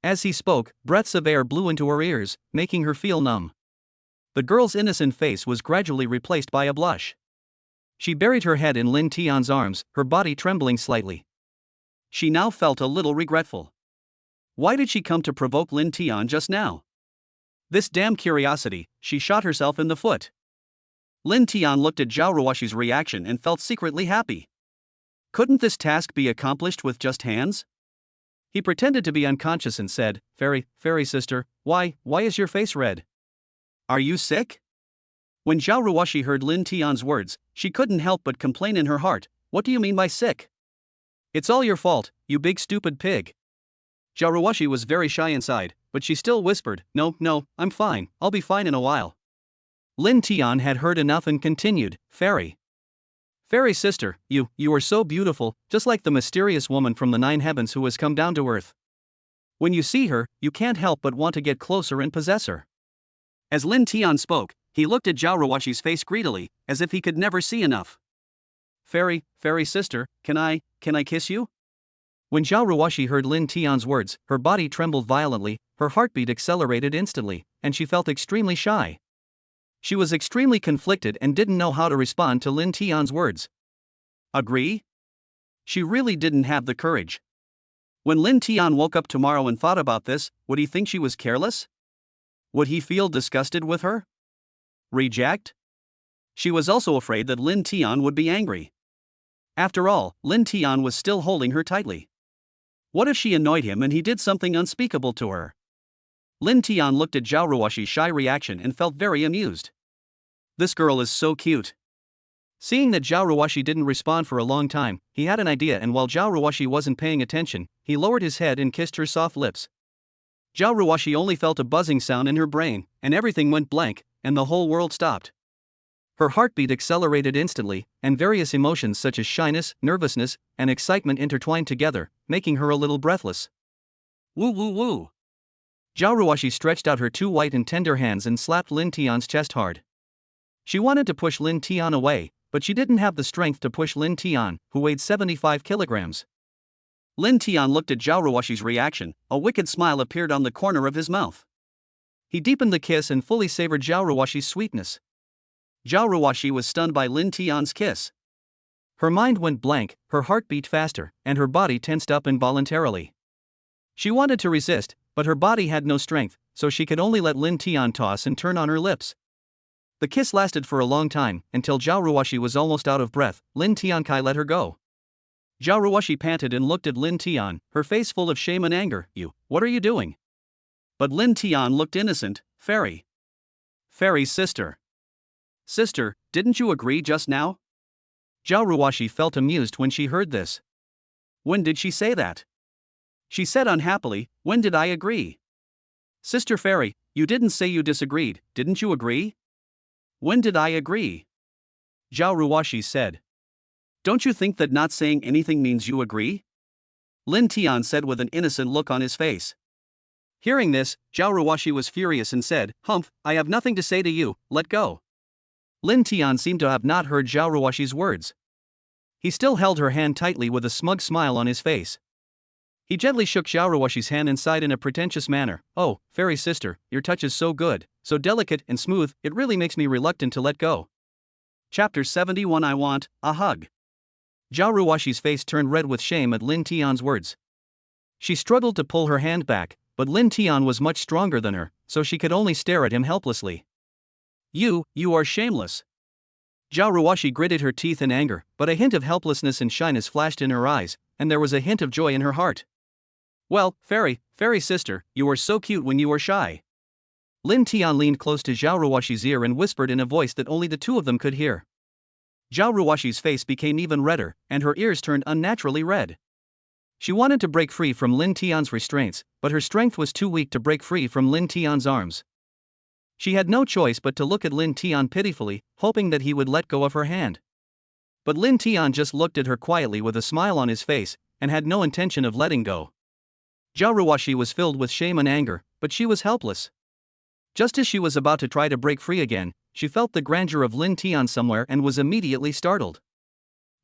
As he spoke, breaths of air blew into her ears, making her feel numb. The girl's innocent face was gradually replaced by a blush. She buried her head in Lin Tian's arms, her body trembling slightly. She now felt a little regretful. Why did she come to provoke Lin Tian just now? This damn curiosity, she shot herself in the foot. Lin Tian looked at Xiao Ruashi's reaction and felt secretly happy. Couldn't this task be accomplished with just hands? He pretended to be unconscious and said, Fairy sister, why is your face red? Are you sick?" When Xiao Ruashi heard Lin Tian's words, she couldn't help but complain in her heart, "What do you mean by sick? It's all your fault, you big stupid pig." Xiao Ruashi was very shy inside, but she still whispered, No, I'm fine, I'll be fine in a while." Lin Tian had heard enough and continued, Fairy sister, you are so beautiful, just like the mysterious woman from the 9 heavens who has come down to earth. When you see her, you can't help but want to get closer and possess her." As Lin Tian spoke, he looked at Xiao Ruashi's face greedily, as if he could never see enough. Fairy sister, can I kiss you?" When Xiao Ruashi heard Lin Tian's words, her body trembled violently, her heartbeat accelerated instantly, and she felt extremely shy. She was extremely conflicted and didn't know how to respond to Lin Tian's words. Agree? She really didn't have the courage. When Lin Tian woke up tomorrow and thought about this, would he think she was careless? Would he feel disgusted with her? Reject? She was also afraid that Lin Tian would be angry. After all, Lin Tian was still holding her tightly. What if she annoyed him and he did something unspeakable to her? Lin Tian looked at Xiao Ruashi's shy reaction and felt very amused. This girl is so cute. Seeing that Xiao Ruashi didn't respond for a long time, he had an idea, and while Xiao Ruashi wasn't paying attention, he lowered his head and kissed her soft lips. Xiao Ruashi only felt a buzzing sound in her brain, and everything went blank, and the whole world stopped. Her heartbeat accelerated instantly, and various emotions such as shyness, nervousness, and excitement intertwined together, making her a little breathless. Woo woo woo! Xiao Ruashi stretched out her 2 white and tender hands and slapped Lin Tian's chest hard. She wanted to push Lin Tian away, but she didn't have the strength to push Lin Tian, who weighed 75 kilograms. Lin Tian looked at Xiao Ruashi's reaction, a wicked smile appeared on the corner of his mouth. He deepened the kiss and fully savored Xiao Ruashi's sweetness. Xiao Ruashi was stunned by Lin Tian's kiss. Her mind went blank, her heart beat faster, and her body tensed up involuntarily. She wanted to resist, but her body had no strength, so she could only let Lin Tian toss and turn on her lips. The kiss lasted for a long time, until Xiao Ruashi was almost out of breath. Lin Tiankai let her go. Xiao Ruashi panted and looked at Lin Tian, her face full of shame and anger. What are you doing? But Lin Tian looked innocent. Fairy. Fairy's sister. Sister, didn't you agree just now? Xiao Ruashi felt amused when she heard this. When did she say that? She said unhappily, when did I agree? Sister Fairy, you didn't say you disagreed, didn't you agree? When did I agree? Xiao Ruashi said. Don't you think that not saying anything means you agree? Lin Tian said with an innocent look on his face. Hearing this, Xiao Ruashi was furious and said, Humph, I have nothing to say to you, let go. Lin Tian seemed to have not heard Xiao Ruashi's words. He still held her hand tightly with a smug smile on his face. He gently shook Xiao Ruashi's hand and sighed in a pretentious manner. Oh, fairy sister, your touch is so good, so delicate and smooth, it really makes me reluctant to let go. Chapter 71 I Want a Hug. Xiao Ruashi's face turned red with shame at Lin Tian's words. She struggled to pull her hand back, but Lin Tian was much stronger than her, so she could only stare at him helplessly. You are shameless. Xiao Ruashi gritted her teeth in anger, but a hint of helplessness and shyness flashed in her eyes, and there was a hint of joy in her heart. Well, fairy sister, you were so cute when you were shy. Lin Tian leaned close to Xiao Ruashi's ear and whispered in a voice that only the two of them could hear. Xiao Ruashi's face became even redder, and her ears turned unnaturally red. She wanted to break free from Lin Tian's restraints, but her strength was too weak to break free from Lin Tian's arms. She had no choice but to look at Lin Tian pitifully, hoping that he would let go of her hand. But Lin Tian just looked at her quietly with a smile on his face, and had no intention of letting go. Xiao Ruashi was filled with shame and anger, but she was helpless. Just as she was about to try to break free again, she felt the grandeur of Lin Tian somewhere and was immediately startled.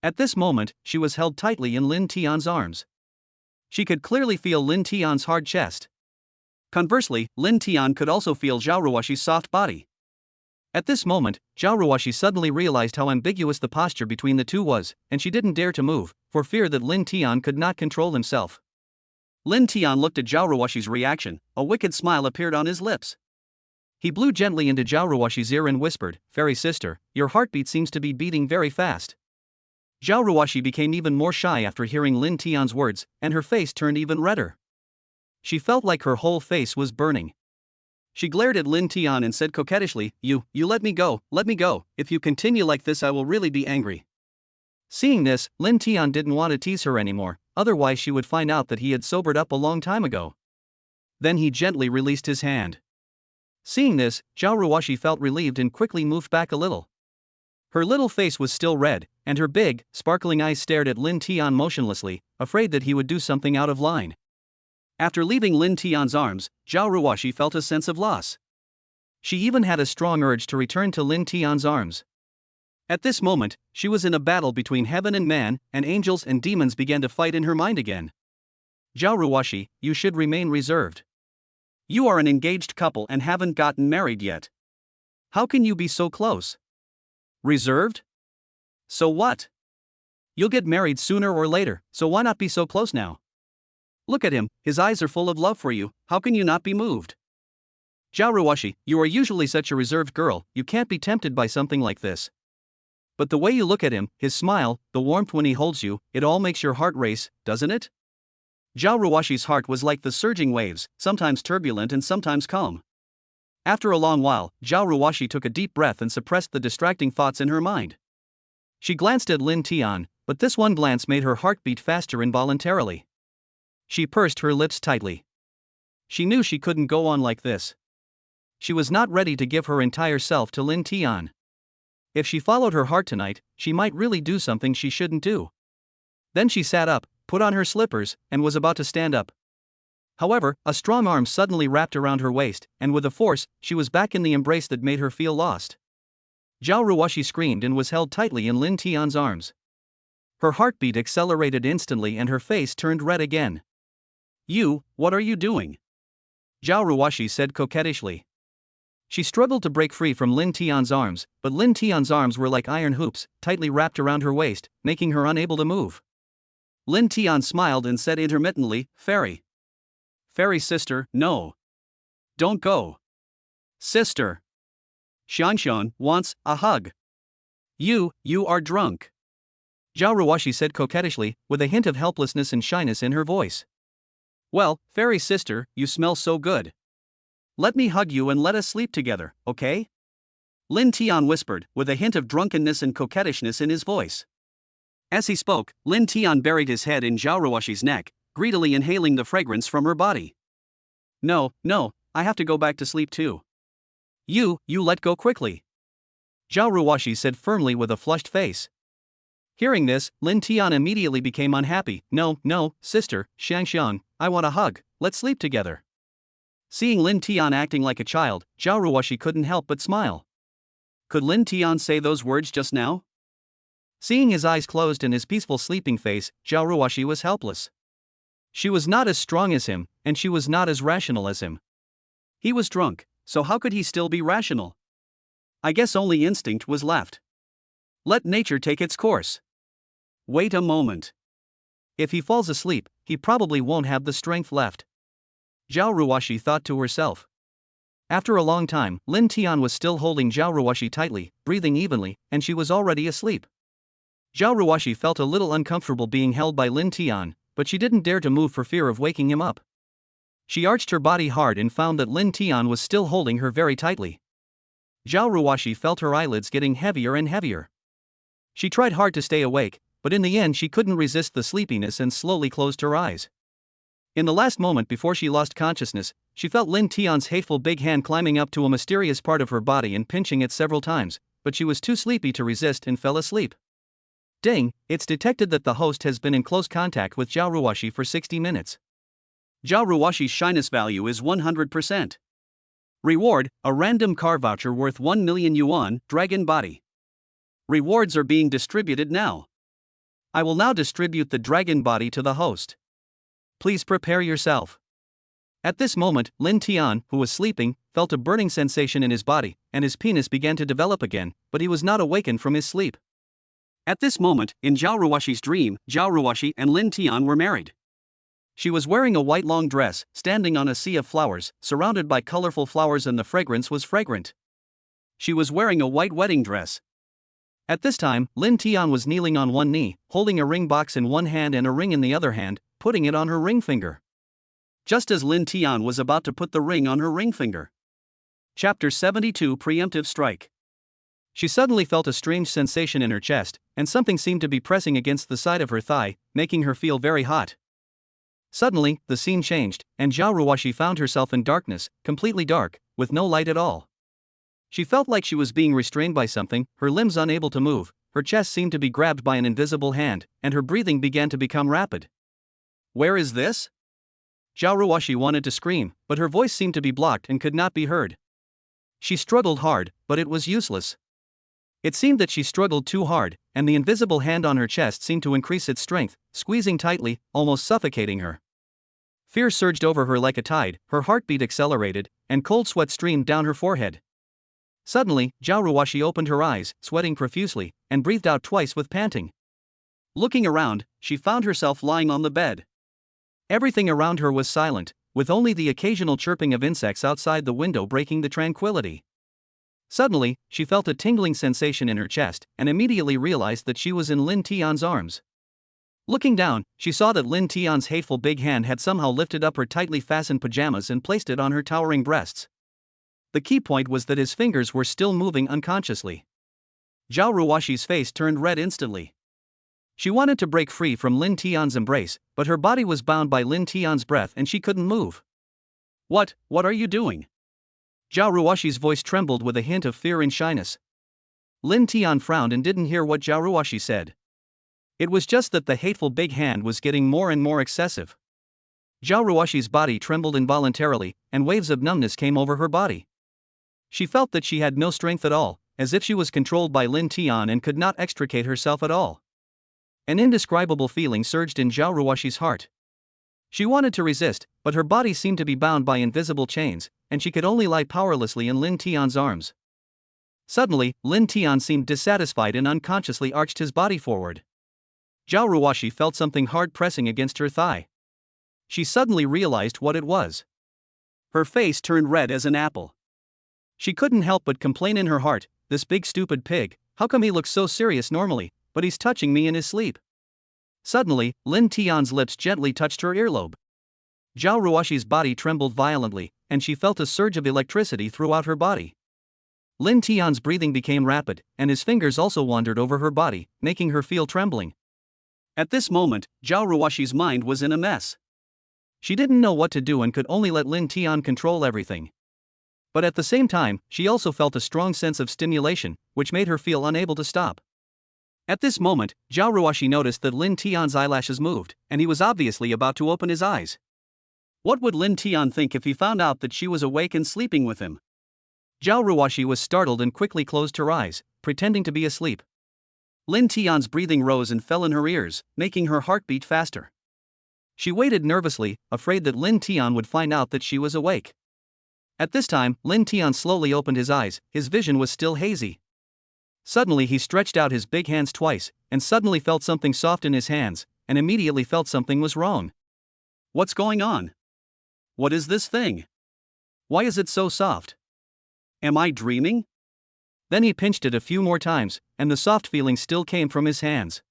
At this moment, she was held tightly in Lin Tian's arms. She could clearly feel Lin Tian's hard chest. Conversely, Lin Tian could also feel Xiao Ruashi's soft body. At this moment, Xiao Ruashi suddenly realized how ambiguous the posture between the two was, and she didn't dare to move, for fear that Lin Tian could not control himself. Lin Tian looked at Xiao Ruashi's reaction, a wicked smile appeared on his lips. He blew gently into Xiao Ruashi's ear and whispered, Fairy sister, your heartbeat seems to be beating very fast. Xiao Ruashi became even more shy after hearing Lin Tian's words, and her face turned even redder. She felt like her whole face was burning. She glared at Lin Tian and said coquettishly, You let me go, if you continue like this I will really be angry. Seeing this, Lin Tian didn't want to tease her anymore, otherwise she would find out that he had sobered up a long time ago. Then he gently released his hand. Seeing this, Xiao Ruashi felt relieved and quickly moved back a little. Her little face was still red, and her big, sparkling eyes stared at Lin Tian motionlessly, afraid that he would do something out of line. After leaving Lin Tian's arms, Xiao Ruashi felt a sense of loss. She even had a strong urge to return to Lin Tian's arms. At this moment, she was in a battle between heaven and man, and angels and demons began to fight in her mind again. Xiao Ruashi, you should remain reserved. You are an engaged couple and haven't gotten married yet. How can you be so close? Reserved? So what? You'll get married sooner or later, so why not be so close now? Look at him, his eyes are full of love for you, how can you not be moved? Xiao Ruashi, you are usually such a reserved girl, you can't be tempted by something like this. But the way you look at him, his smile, the warmth when he holds you, it all makes your heart race, doesn't it? Xiao Ruashi's heart was like the surging waves, sometimes turbulent and sometimes calm. After a long while, Xiao Ruashi took a deep breath and suppressed the distracting thoughts in her mind. She glanced at Lin Tian, but this one glance made her heart beat faster involuntarily. She pursed her lips tightly. She knew she couldn't go on like this. She was not ready to give her entire self to Lin Tian. If she followed her heart tonight, she might really do something she shouldn't do. Then she sat up, put on her slippers, and was about to stand up. However, a strong arm suddenly wrapped around her waist, and with a force, she was back in the embrace that made her feel lost. Xiao Ruashi screamed and was held tightly in Lin Tian's arms. Her heartbeat accelerated instantly and her face turned red again. What are you doing? Xiao Ruashi said coquettishly. She struggled to break free from Lin Tian's arms, but Lin Tian's arms were like iron hoops, tightly wrapped around her waist, making her unable to move. Lin Tian smiled and said intermittently, "Fairy. Fairy sister, no. Don't go. Sister. Xiangshan wants a hug. You are drunk." Xiao Ruashi said coquettishly, with a hint of helplessness and shyness in her voice. "Well, fairy sister, you smell so good. Let me hug you and let us sleep together, okay?" Lin Tian whispered, with a hint of drunkenness and coquettishness in his voice. As he spoke, Lin Tian buried his head in Xiao Ruashi's neck, greedily inhaling the fragrance from her body. No, I have to go back to sleep too. You let go quickly," Xiao Ruashi said firmly with a flushed face. Hearing this, Lin Tian immediately became unhappy. No, sister, Xiangshan, I want a hug, let's sleep together." Seeing Lin Tian acting like a child, Xiao Ruashi couldn't help but smile. Could Lin Tian say those words just now? Seeing his eyes closed and his peaceful sleeping face, Xiao Ruashi was helpless. She was not as strong as him, and she was not as rational as him. He was drunk, so how could he still be rational? I guess only instinct was left. Let nature take its course. Wait a moment. If he falls asleep, he probably won't have the strength left, Xiao Ruashi thought to herself. After a long time, Lin Tian was still holding Xiao Ruashi tightly, breathing evenly, and she was already asleep. Xiao Ruashi felt a little uncomfortable being held by Lin Tian, but she didn't dare to move for fear of waking him up. She arched her body hard and found that Lin Tian was still holding her very tightly. Xiao Ruashi felt her eyelids getting heavier and heavier. She tried hard to stay awake, but in the end she couldn't resist the sleepiness and slowly closed her eyes. In the last moment before she lost consciousness, she felt Lin Tian's hateful big hand climbing up to a mysterious part of her body and pinching it several times, but she was too sleepy to resist and fell asleep. Ding, it's detected that the host has been in close contact with Xiao Ruashi for 60 minutes. Xiao Ruashi's shyness value is 100%. Reward, a random car voucher worth 1 million yuan, dragon body. Rewards are being distributed now. I will now distribute the dragon body to the host. Please prepare yourself. At this moment, Lin Tian, who was sleeping, felt a burning sensation in his body, and his penis began to develop again, but he was not awakened from his sleep. At this moment, in Xiao Ruashi's dream, Xiao Ruashi and Lin Tian were married. She was wearing a white long dress, standing on a sea of flowers, surrounded by colorful flowers, and the fragrance was fragrant. She was wearing a white wedding dress. At this time, Lin Tian was kneeling on one knee, holding a ring box in one hand and a ring in the other hand, putting it on her ring finger. Just as Lin Tian was about to put the ring on her ring finger. Chapter 72 Preemptive Strike. She suddenly felt a strange sensation in her chest, and something seemed to be pressing against the side of her thigh, making her feel very hot. Suddenly, the scene changed, and Xiao Ruashi found herself in darkness, completely dark, with no light at all. She felt like she was being restrained by something, her limbs unable to move, her chest seemed to be grabbed by an invisible hand, and her breathing began to become rapid. Where is this? Xiao Ruashi wanted to scream, but her voice seemed to be blocked and could not be heard. She struggled hard, but it was useless. It seemed that she struggled too hard, and the invisible hand on her chest seemed to increase its strength, squeezing tightly, almost suffocating her. Fear surged over her like a tide, her heartbeat accelerated, and cold sweat streamed down her forehead. Suddenly, Xiao Ruashi opened her eyes, sweating profusely, and breathed out twice with panting. Looking around, she found herself lying on the bed. Everything around her was silent, with only the occasional chirping of insects outside the window breaking the tranquility. Suddenly, she felt a tingling sensation in her chest, and immediately realized that she was in Lin Tian's arms. Looking down, she saw that Lin Tian's hateful big hand had somehow lifted up her tightly fastened pajamas and placed it on her towering breasts. The key point was that his fingers were still moving unconsciously. Xiao Ruashi's face turned red instantly. She wanted to break free from Lin Tian's embrace, but her body was bound by Lin Tian's breath and she couldn't move. What are you doing? Xiao Ruashi's voice trembled with a hint of fear and shyness. Lin Tian frowned and didn't hear what Xiao Ruashi said. It was just that the hateful big hand was getting more and more excessive. Xiao Ruashi's body trembled involuntarily, and waves of numbness came over her body. She felt that she had no strength at all, as if she was controlled by Lin Tian and could not extricate herself at all. An indescribable feeling surged in Xiao Ruashi's heart. She wanted to resist, but her body seemed to be bound by invisible chains, and she could only lie powerlessly in Lin Tian's arms. Suddenly, Lin Tian seemed dissatisfied and unconsciously arched his body forward. Xiao Ruashi felt something hard pressing against her thigh. She suddenly realized what it was. Her face turned red as an apple. She couldn't help but complain in her heart, "This big stupid pig, how come he looks so serious normally, but he's touching me in his sleep?" Suddenly, Lin Tian's lips gently touched her earlobe. Xiao Ruashi's body trembled violently, and she felt a surge of electricity throughout her body. Lin Tian's breathing became rapid, and his fingers also wandered over her body, making her feel trembling. At this moment, Xiao Ruashi's mind was in a mess. She didn't know what to do and could only let Lin Tian control everything. But at the same time, she also felt a strong sense of stimulation, which made her feel unable to stop. At this moment, Xiao Ruashi noticed that Lin Tian's eyelashes moved, and he was obviously about to open his eyes. What would Lin Tian think if he found out that she was awake and sleeping with him? Xiao Ruashi was startled and quickly closed her eyes, pretending to be asleep. Lin Tian's breathing rose and fell in her ears, making her heart beat faster. She waited nervously, afraid that Lin Tian would find out that she was awake. At this time, Lin Tian slowly opened his eyes, his vision was still hazy. Suddenly he stretched out his big hands twice, and suddenly felt something soft in his hands, and immediately felt something was wrong. What's going on? What is this thing? Why is it so soft? Am I dreaming? Then he pinched it a few more times, and the soft feeling still came from his hands.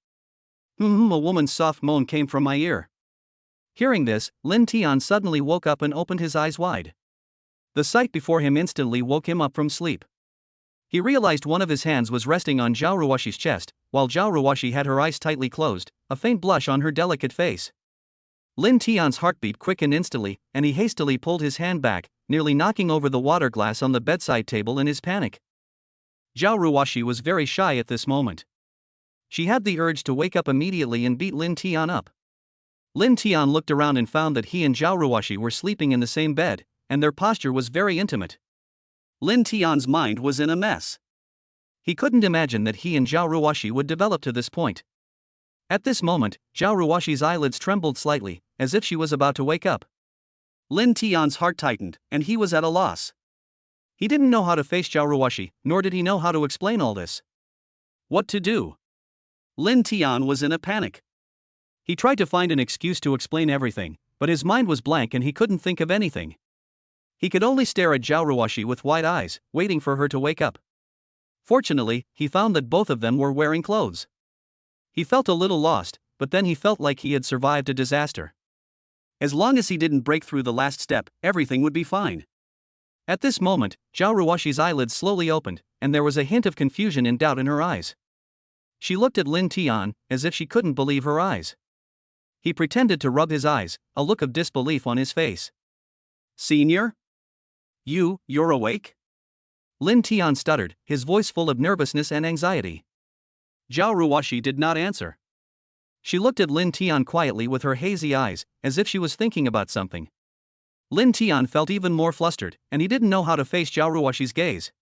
A woman's soft moan came from my ear. Hearing this, Lin Tian suddenly woke up and opened his eyes wide. The sight before him instantly woke him up from sleep. He realized one of his hands was resting on Xiao Ruashi's chest, while Xiao Ruashi had her eyes tightly closed, a faint blush on her delicate face. Lin Tian's heartbeat quickened instantly, and he hastily pulled his hand back, nearly knocking over the water glass on the bedside table in his panic. Xiao Ruashi was very shy at this moment. She had the urge to wake up immediately and beat Lin Tian up. Lin Tian looked around and found that he and Xiao Ruashi were sleeping in the same bed, and their posture was very intimate. Lin Tian's mind was in a mess. He couldn't imagine that he and Xiao Ruashi would develop to this point. At this moment, Xiao Ruashi's eyelids trembled slightly, as if she was about to wake up. Lin Tian's heart tightened, and he was at a loss. He didn't know how to face Xiao Ruashi, nor did he know how to explain all this. What to do? Lin Tian was in a panic. He tried to find an excuse to explain everything, but his mind was blank and he couldn't think of anything. He could only stare at Xiao Ruashi with wide eyes, waiting for her to wake up. Fortunately, he found that both of them were wearing clothes. He felt a little lost, but then he felt like he had survived a disaster. As long as he didn't break through the last step, everything would be fine. At this moment, Xiao Ruashi's eyelids slowly opened, and there was a hint of confusion and doubt in her eyes. She looked at Lin Tian, as if she couldn't believe her eyes. He pretended to rub his eyes, a look of disbelief on his face. "Senior? You're awake?" Lin Tian stuttered, his voice full of nervousness and anxiety. Xiao Ruashi did not answer. She looked at Lin Tian quietly with her hazy eyes, as if she was thinking about something. Lin Tian felt even more flustered, and he didn't know how to face Xiao Ruashi's gaze.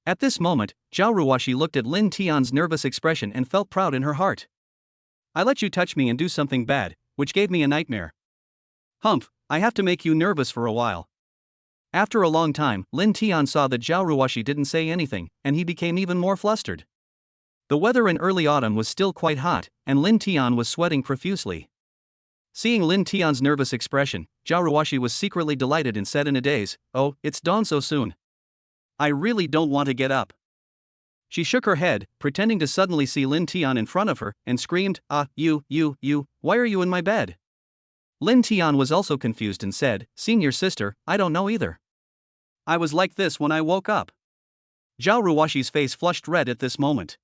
At this moment, Xiao Ruashi looked at Lin Tian's nervous expression and felt proud in her heart. "I let you touch me and do something bad, which gave me a nightmare. Humph, I have to make you nervous for a while." After a long time, Lin Tian saw that Xiao Ruashi didn't say anything, and he became even more flustered. The weather in early autumn was still quite hot, and Lin Tian was sweating profusely. Seeing Lin Tian's nervous expression, Xiao Ruashi was secretly delighted and said in a daze, "Oh, it's dawn so soon. I really don't want to get up." She shook her head, pretending to suddenly see Lin Tian in front of her, and screamed, You, why are you in my bed?" Lin Tian was also confused and said, "Senior sister, I don't know either. I was like this when I woke up." Xiao Ruashi's face flushed red at this moment.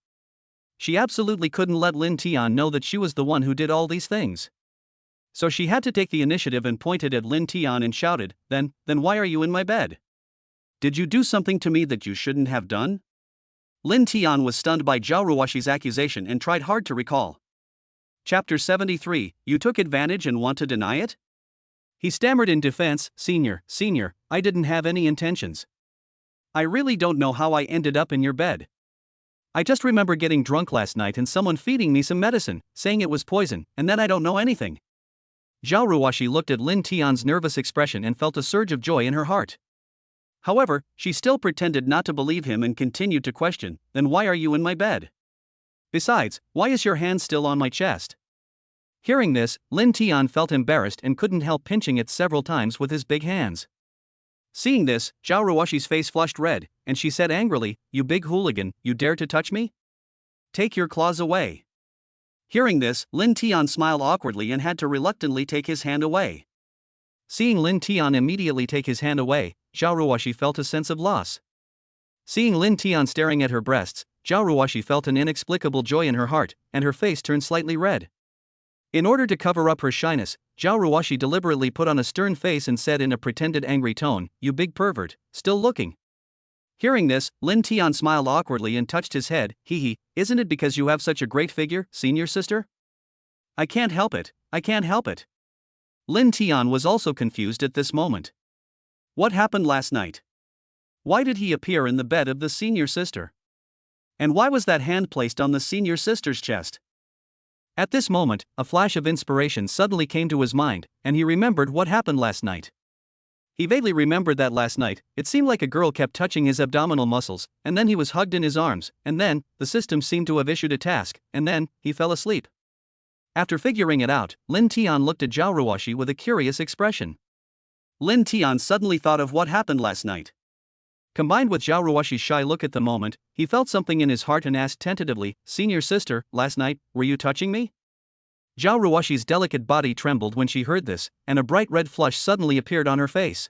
She absolutely couldn't let Lin Tian know that she was the one who did all these things. So she had to take the initiative and pointed at Lin Tian and shouted, Then why are you in my bed? Did you do something to me that you shouldn't have done?" Lin Tian was stunned by Xiao Ruashi's accusation and tried hard to recall. Chapter 73, You took advantage and want to deny it? He stammered in defense, Senior, I didn't have any intentions. I really don't know how I ended up in your bed. I just remember getting drunk last night and someone feeding me some medicine, saying it was poison, and then I don't know anything." Xiao Ruashi looked at Lin Tian's nervous expression and felt a surge of joy in her heart. However, she still pretended not to believe him and continued to question, then why are you in my bed? Besides, why is your hand still on my chest? Hearing this, Lin Tian felt embarrassed and couldn't help pinching it several times with his big hands. Seeing this, Xiao Ruashi's face flushed red, and she said angrily, "You big hooligan, you dare to touch me? Take your claws away." Hearing this, Lin Tian smiled awkwardly and had to reluctantly take his hand away. Seeing Lin Tian immediately take his hand away, Xiao Ruashi felt a sense of loss. Seeing Lin Tian staring at her breasts, Xiao Ruashi felt an inexplicable joy in her heart, and her face turned slightly red. In order to cover up her shyness, Xiao Ruashi deliberately put on a stern face and said in a pretended angry tone, "You big pervert, still looking?" Hearing this, Lin Tian smiled awkwardly and touched his head. "Hee, isn't it because you have such a great figure, senior sister? I can't help it, I can't help it." Lin Tian was also confused at this moment. What happened last night? Why did he appear in the bed of the senior sister? And why was that hand placed on the senior sister's chest? At this moment, a flash of inspiration suddenly came to his mind, and he remembered what happened last night. He vaguely remembered that last night, it seemed like a girl kept touching his abdominal muscles, and then he was hugged in his arms, and then, the system seemed to have issued a task, and then, he fell asleep. After figuring it out, Lin Tian looked at Xiao Ruashi with a curious expression. Lin Tian suddenly thought of what happened last night. Combined with Xiao Ruashi's shy look at the moment, he felt something in his heart and asked tentatively, "Senior sister, last night, were you touching me?" Xiao Ruashi's delicate body trembled when she heard this, and a bright red flush suddenly appeared on her face.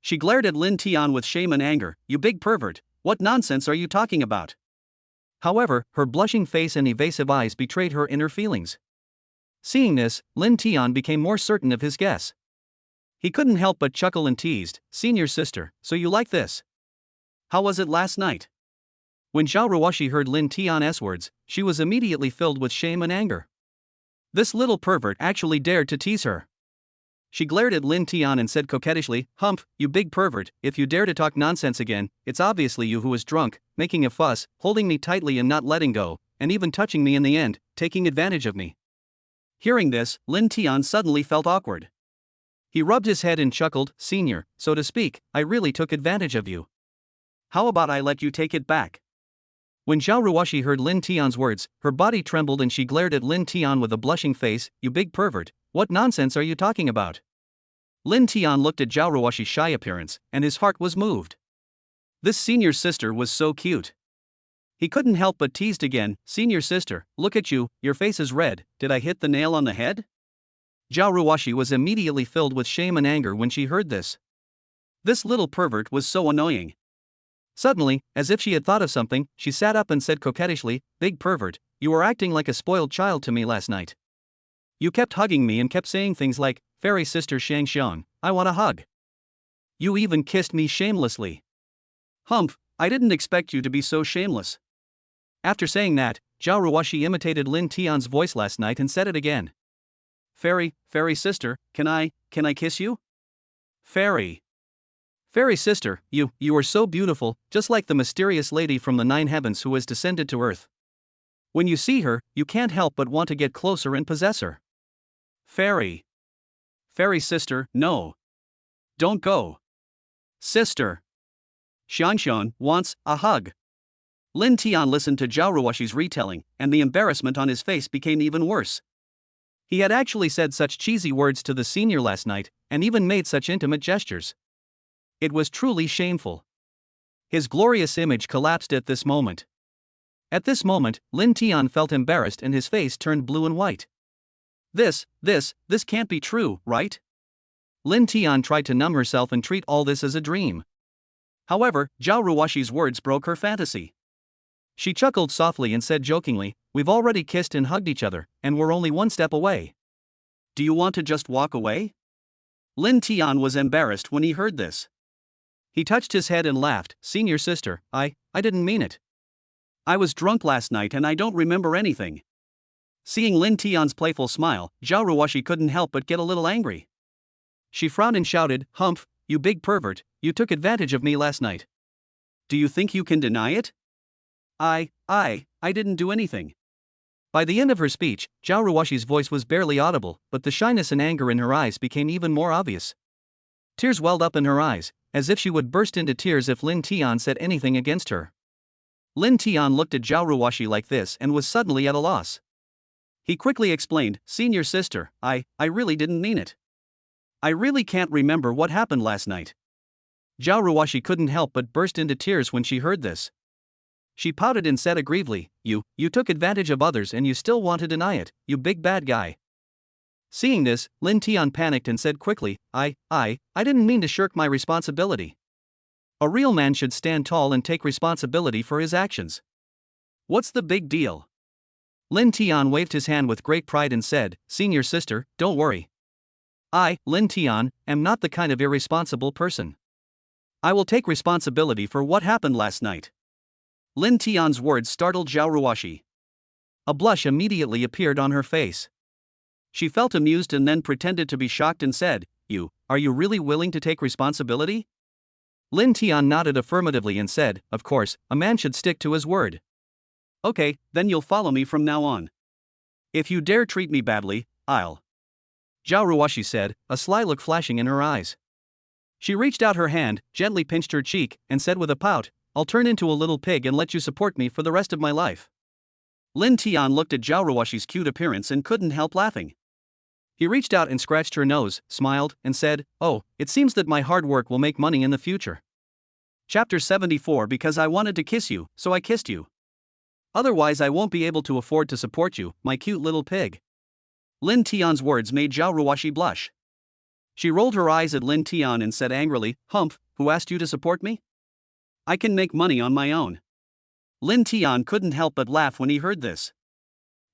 She glared at Lin Tian with shame and anger. "You big pervert, what nonsense are you talking about?" However, her blushing face and evasive eyes betrayed her inner feelings. Seeing this, Lin Tian became more certain of his guess. He couldn't help but chuckle and teased, "Senior sister, so you like this? How was it last night?" When Xiao Ruashi heard Lin Tian's words, she was immediately filled with shame and anger. This little pervert actually dared to tease her. She glared at Lin Tian and said coquettishly, "Humph, you big pervert, if you dare to talk nonsense again, it's obviously you who was drunk, making a fuss, holding me tightly and not letting go, and even touching me in the end, taking advantage of me." Hearing this, Lin Tian suddenly felt awkward. He rubbed his head and chuckled, "Senior, so to speak, I really took advantage of you. How about I let you take it back?" When Xiao Ruashi heard Lin Tian's words, her body trembled and she glared at Lin Tian with a blushing face. "You big pervert, what nonsense are you talking about?" Lin Tian looked at Xiao Ruashi's shy appearance, and his heart was moved. This senior sister was so cute. He couldn't help but teased again, "Senior sister, look at you, your face is red, did I hit the nail on the head?" Xiao Ruashi was immediately filled with shame and anger when she heard this. This little pervert was so annoying. Suddenly, as if she had thought of something, she sat up and said coquettishly, "Big pervert, you were acting like a spoiled child to me last night. You kept hugging me and kept saying things like, 'Fairy sister Shang Xiang, I want a hug.' You even kissed me shamelessly. Humph, I didn't expect you to be so shameless." After saying that, Xiao Ruashi imitated Lin Tian's voice last night and said it again. Fairy sister, can I kiss you? Fairy sister, you are so beautiful, just like the mysterious lady from the 9 heavens who has descended to earth. When you see her, you can't help but want to get closer and possess her. Fairy sister, no. Don't go. Sister. Xiangxiang wants a hug." Lin Tian listened to Xiao Ruashi's retelling, and the embarrassment on his face became even worse. He had actually said such cheesy words to the senior last night, and even made such intimate gestures. It was truly shameful. His glorious image collapsed at this moment. At this moment, Lin Tian felt embarrassed and his face turned blue and white. This can't be true, right? Lin Tian tried to numb herself and treat all this as a dream. However, Xiao Ruashi's words broke her fantasy. She chuckled softly and said jokingly, "We've already kissed and hugged each other, and we're only one step away. Do you want to just walk away?" Lin Tian was embarrassed when he heard this. He touched his head and laughed, "Senior sister, I didn't mean it. I was drunk last night and I don't remember anything." Seeing Lin Tian's playful smile, Xiao Ruashi couldn't help but get a little angry. She frowned and shouted, "Humph, you big pervert, you took advantage of me last night. Do you think you can deny it? I didn't do anything." By the end of her speech, Xiao Ruashi's voice was barely audible, but the shyness and anger in her eyes became even more obvious. Tears welled up in her eyes, as if she would burst into tears if Lin Tian said anything against her. Lin Tian looked at Xiao Ruashi like this and was suddenly at a loss. He quickly explained, "Senior sister, I really didn't mean it. I really can't remember what happened last night." Xiao Ruashi couldn't help but burst into tears when she heard this. She pouted and said aggrievedly, You took advantage of others and you still want to deny it, you big bad guy." Seeing this, Lin Tian panicked and said quickly, I didn't mean to shirk my responsibility. A real man should stand tall and take responsibility for his actions. What's the big deal?" Lin Tian waved his hand with great pride and said, "Senior sister, don't worry. I, Lin Tian, am not the kind of irresponsible person. I will take responsibility for what happened last night." Lin Tian's words startled Xiao Ruashi. A blush immediately appeared on her face. She felt amused and then pretended to be shocked and said, Are you really willing to take responsibility?" Lin Tian nodded affirmatively and said, "Of course, a man should stick to his word." "Okay, then you'll follow me from now on. If you dare treat me badly, I'll..." Xiao Ruashi said, a sly look flashing in her eyes. She reached out her hand, gently pinched her cheek, and said with a pout, "I'll turn into a little pig and let you support me for the rest of my life." Lin Tian looked at Xiao Ruashi's cute appearance and couldn't help laughing. He reached out and scratched her nose, smiled, and said, "Oh, it seems that my hard work will make money in the future." Chapter 74. Because I wanted to kiss you, so I kissed you. Otherwise I won't be able to afford to support you, my cute little pig. Lin Tian's words made Xiao Ruashi blush. She rolled her eyes at Lin Tian and said angrily, "Humph, who asked you to support me? I can make money on my own." Lin Tian couldn't help but laugh when he heard this.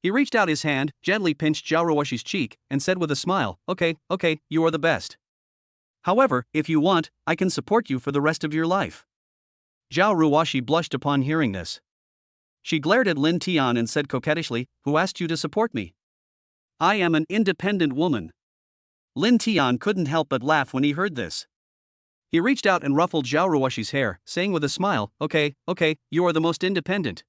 He reached out his hand, gently pinched Xiao Ruashi's cheek, and said with a smile, Okay, you are the best. However, if you want, I can support you for the rest of your life." Xiao Ruashi blushed upon hearing this. She glared at Lin Tian and said coquettishly, "Who asked you to support me? I am an independent woman." Lin Tian couldn't help but laugh when he heard this. He reached out and ruffled Xiao Ruashi's hair, saying with a smile, Okay, you are the most independent."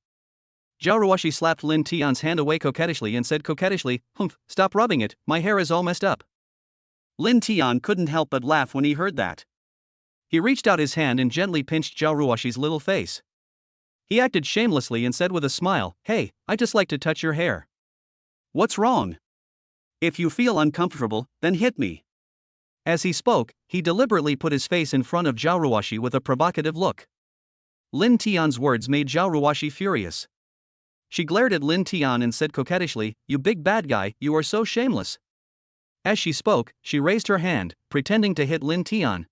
Xiao Ruashi slapped Lin Tian's hand away coquettishly and said coquettishly, "Humph, stop rubbing it, my hair is all messed up." Lin Tian couldn't help but laugh when he heard that. He reached out his hand and gently pinched Xiao Ruashi's little face. He acted shamelessly and said with a smile, "Hey, I just like to touch your hair. What's wrong? If you feel uncomfortable, then hit me." As he spoke, he deliberately put his face in front of Xiao Ruashi with a provocative look. Lin Tian's words made Xiao Ruashi furious. She glared at Lin Tian and said coquettishly, "You big bad guy, you are so shameless." As she spoke, she raised her hand, pretending to hit Lin Tian.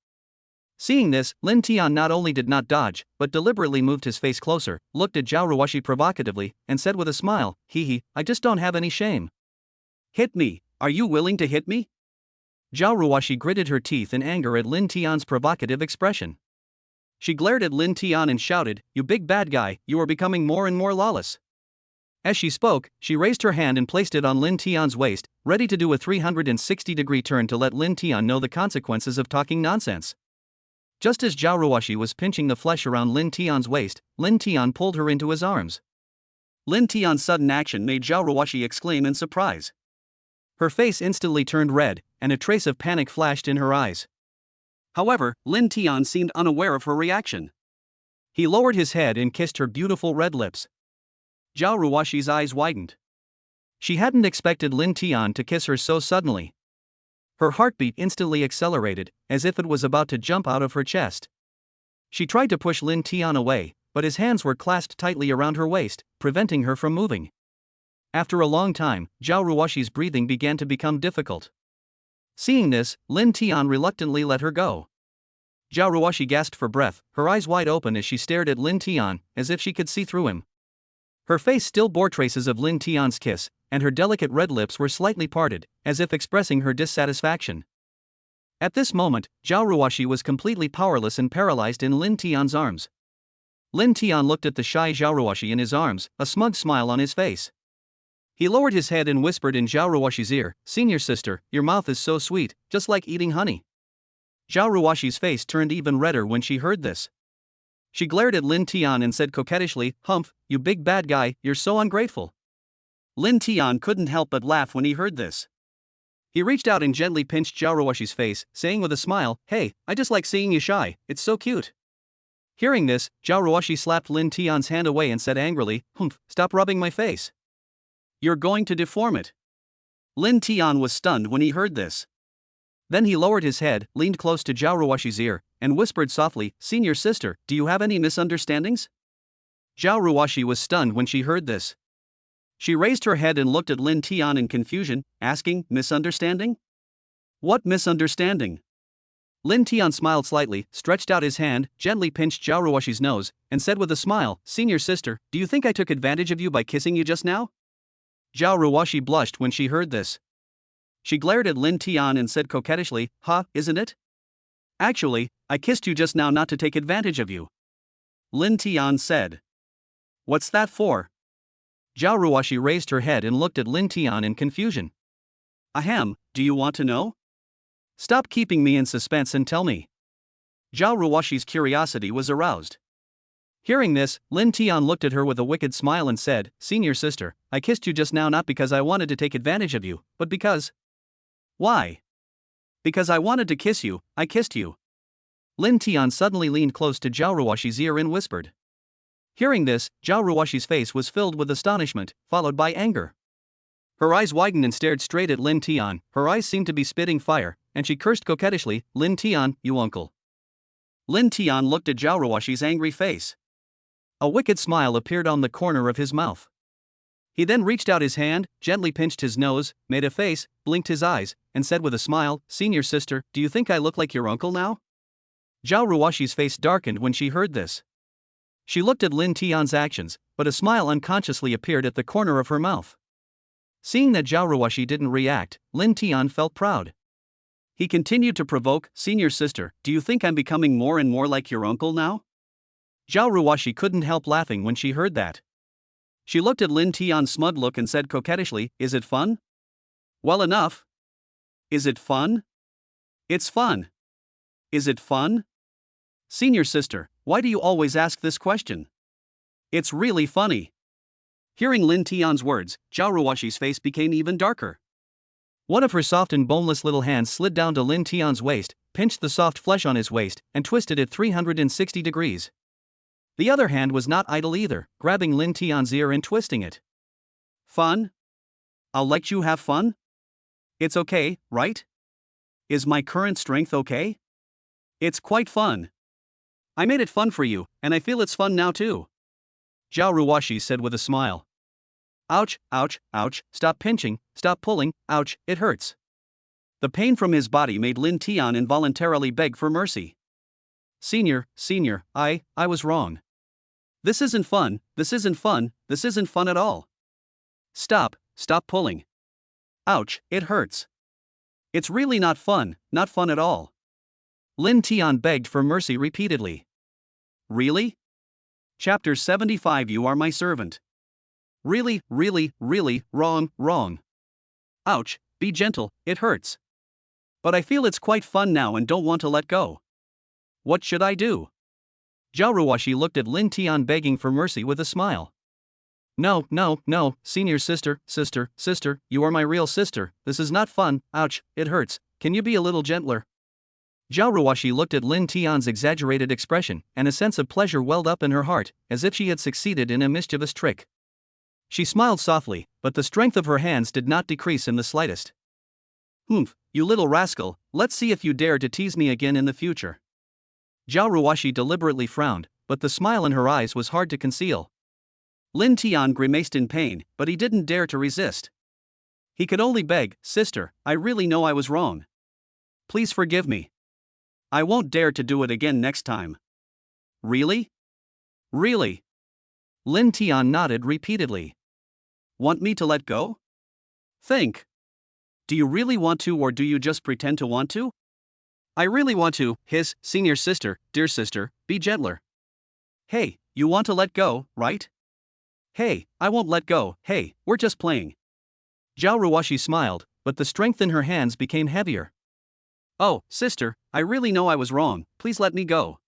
Seeing this, Lin Tian not only did not dodge, but deliberately moved his face closer, looked at Xiao Ruashi provocatively, and said with a smile, I just don't have any shame." "Hit me, are you willing to hit me?" Xiao Ruashi gritted her teeth in anger at Lin Tian's provocative expression. She glared at Lin Tian and shouted, "You big bad guy, you are becoming more and more lawless." As she spoke, she raised her hand and placed it on Lin Tian's waist, ready to do a 360-degree turn to let Lin Tian know the consequences of talking nonsense. Just as Xiao Ruashi was pinching the flesh around Lin Tian's waist, Lin Tian pulled her into his arms. Lin Tian's sudden action made Xiao Ruashi exclaim in surprise. Her face instantly turned red, and a trace of panic flashed in her eyes. However, Lin Tian seemed unaware of her reaction. He lowered his head and kissed her beautiful red lips. Xiao Ruashi's eyes widened. She hadn't expected Lin Tian to kiss her so suddenly. Her heartbeat instantly accelerated, as if it was about to jump out of her chest. She tried to push Lin Tian away, but his hands were clasped tightly around her waist, preventing her from moving. After a long time, Xiao Ruashi's breathing began to become difficult. Seeing this, Lin Tian reluctantly let her go. Xiao Ruashi gasped for breath, her eyes wide open as she stared at Lin Tian, as if she could see through him. Her face still bore traces of Lin Tian's kiss, and her delicate red lips were slightly parted, as if expressing her dissatisfaction. At this moment, Xiao Ruashi was completely powerless and paralyzed in Lin Tian's arms. Lin Tian looked at the shy Xiao Ruashi in his arms, a smug smile on his face. He lowered his head and whispered in Xiao Ruashi's ear, "Senior sister, your mouth is so sweet, just like eating honey." Xiao Ruashi's face turned even redder when she heard this. She glared at Lin Tian and said coquettishly, "Humph, you big bad guy, you're so ungrateful." Lin Tian couldn't help but laugh when he heard this. He reached out and gently pinched Xiao Ruashi's face, saying with a smile, "Hey, I just like seeing you shy, it's so cute." Hearing this, Xiao Ruashi slapped Lin Tian's hand away and said angrily, "Humph, stop rubbing my face. You're going to deform it." Lin Tian was stunned when he heard this. Then he lowered his head, leaned close to Xiao Ruashi's ear, and whispered softly, "Senior sister, do you have any misunderstandings?" Xiao Ruashi was stunned when she heard this. She raised her head and looked at Lin Tian in confusion, asking, "Misunderstanding? What misunderstanding?" Lin Tian smiled slightly, stretched out his hand, gently pinched Xiao Ruashi's nose, and said with a smile, "Senior sister, do you think I took advantage of you by kissing you just now?" Xiao Ruashi blushed when she heard this. She glared at Lin Tian and said coquettishly, "Ha, isn't it? Actually, I kissed you just now not to take advantage of you." Lin Tian said. "What's that for?" Xiao Ruashi raised her head and looked at Lin Tian in confusion. "Ahem, do you want to know? Stop keeping me in suspense and tell me." Xiao Ruashi's curiosity was aroused. Hearing this, Lin Tian looked at her with a wicked smile and said, "Senior sister, I kissed you just now not because I wanted to take advantage of you, but because..." "Why?" "Because I wanted to kiss you, I kissed you." Lin Tian suddenly leaned close to Xiao Ruashi's ear and whispered. Hearing this, Xiao Ruashi's face was filled with astonishment, followed by anger. Her eyes widened and stared straight at Lin Tian, her eyes seemed to be spitting fire, and she cursed coquettishly, "Lin Tian, you uncle." Lin Tian looked at Xiao Ruashi's angry face. A wicked smile appeared on the corner of his mouth. He then reached out his hand, gently pinched his nose, made a face, blinked his eyes, and said with a smile, "Senior sister, do you think I look like your uncle now?" Xiao Ruashi's face darkened when she heard this. She looked at Lin Tian's actions, but a smile unconsciously appeared at the corner of her mouth. Seeing that Xiao Ruashi didn't react, Lin Tian felt proud. He continued to provoke, "Senior sister, do you think I'm becoming more and more like your uncle now?" Xiao Ruashi couldn't help laughing when she heard that. She looked at Lin Tian's smug look and said coquettishly, "Is it fun?" "Well enough." "Is it fun?" "It's fun." "Is it fun?" "Senior sister, why do you always ask this question? It's really funny." Hearing Lin Tian's words, Xiao Ruashi's face became even darker. One of her soft and boneless little hands slid down to Lin Tian's waist, pinched the soft flesh on his waist, and twisted it 360 degrees. The other hand was not idle either, grabbing Lin Tian's ear and twisting it. "Fun? I'll let you have fun? It's okay, right? Is my current strength okay? It's quite fun. I made it fun for you, and I feel it's fun now too." Xiao Ruashi said with a smile. "Ouch, ouch, ouch, stop pinching, stop pulling, ouch, it hurts." The pain from his body made Lin Tian involuntarily beg for mercy. Senior, I was wrong. This isn't fun, this isn't fun, this isn't fun at all. Stop pulling. Ouch, it hurts. It's really not fun at all." Lin Tian begged for mercy repeatedly. Really? Chapter 75. You are my servant. Really, wrong. Ouch, be gentle, it hurts. But I feel it's quite fun now and don't want to let go. What should I do? Xiao Ruashi looked at Lin Tian begging for mercy with a smile. No, senior sister, you are my real sister, this is not fun, ouch, it hurts, can you be a little gentler? Xiao Ruashi looked at Lin Tian's exaggerated expression, and a sense of pleasure welled up in her heart, as if she had succeeded in a mischievous trick. She smiled softly, but the strength of her hands did not decrease in the slightest. "Humph, you little rascal, let's see if you dare to tease me again in the future." Xiao Ruashi deliberately frowned, but the smile in her eyes was hard to conceal. Lin Tian grimaced in pain, but he didn't dare to resist. He could only beg, "Sister, I really know I was wrong. Please forgive me. I won't dare to do it again next time." Really? Lin Tian nodded repeatedly. "Want me to let go? Think. Do you really want to, or do you just pretend to want to?" "I really want to," hissed, "Senior sister, dear sister, be gentler." "Hey, you want to let go, right?" "Hey, I won't let go, hey, we're just playing." Xiao Ruashi smiled, but the strength in her hands became heavier. "Oh, sister, I really know I was wrong, please let me go."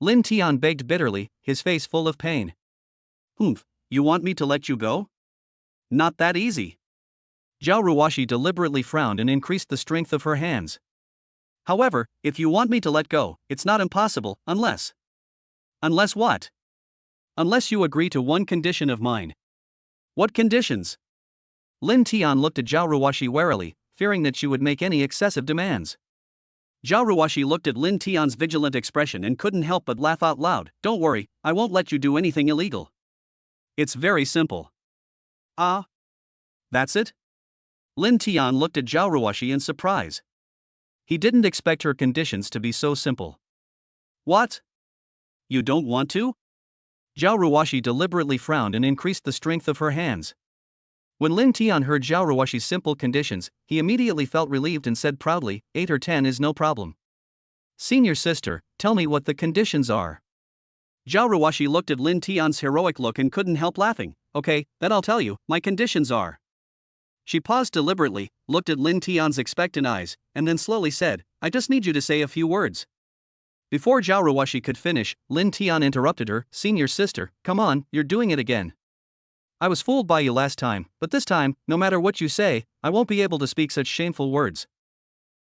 Lin Tian begged bitterly, his face full of pain. "Humph, you want me to let you go? Not that easy." Xiao Ruashi deliberately frowned and increased the strength of her hands. However, if you want me to let go, it's not impossible, unless. Unless what? Unless you agree to one condition of mine. What conditions? Lin Tian looked at Xiao Ruashi warily, fearing that she would make any excessive demands. Xiao Ruashi looked at Lin Tian's vigilant expression and couldn't help but laugh out loud. Don't worry, I won't let you do anything illegal. It's very simple. Ah? That's it? Lin Tian looked at Xiao Ruashi in surprise. He didn't expect her conditions to be so simple. What? You don't want to? Xiao Ruashi deliberately frowned and increased the strength of her hands. When Lin Tian heard Xiao Ruashi's simple conditions, he immediately felt relieved and said proudly, 8 or 10 is no problem. Senior sister, tell me what the conditions are. Xiao Ruashi looked at Lin Tian's heroic look and couldn't help laughing. Okay, then I'll tell you, my conditions are. She paused deliberately, looked at Lin Tian's expectant eyes, and then slowly said, I just need you to say a few words. Before Xiao Ruashi could finish, Lin Tian interrupted her, Senior sister, come on, you're doing it again. I was fooled by you last time, but this time, no matter what you say, I won't be able to speak such shameful words.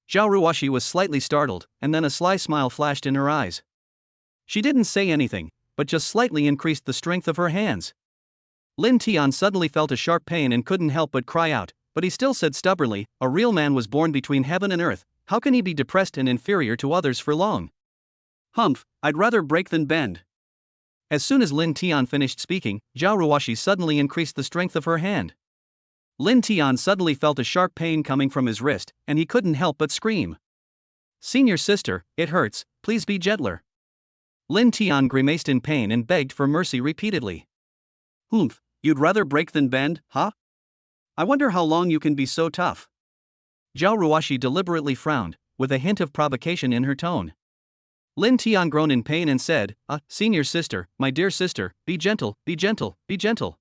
Xiao Ruashi was slightly startled, and then a sly smile flashed in her eyes. She didn't say anything, but just slightly increased the strength of her hands. Lin Tian suddenly felt a sharp pain and couldn't help but cry out, but he still said stubbornly, a real man was born between heaven and earth, how can he be depressed and inferior to others for long? Humph, I'd rather break than bend. As soon as Lin Tian finished speaking, Xiao Ruashi suddenly increased the strength of her hand. Lin Tian suddenly felt a sharp pain coming from his wrist, and he couldn't help but scream. Senior sister, it hurts, please be gentler. Lin Tian grimaced in pain and begged for mercy repeatedly. Humph, you'd rather break than bend, huh? I wonder how long you can be so tough. Xiao Ruashi deliberately frowned, with a hint of provocation in her tone. Lin Tian groaned in pain and said, senior sister, my dear sister, be gentle, be gentle, be gentle.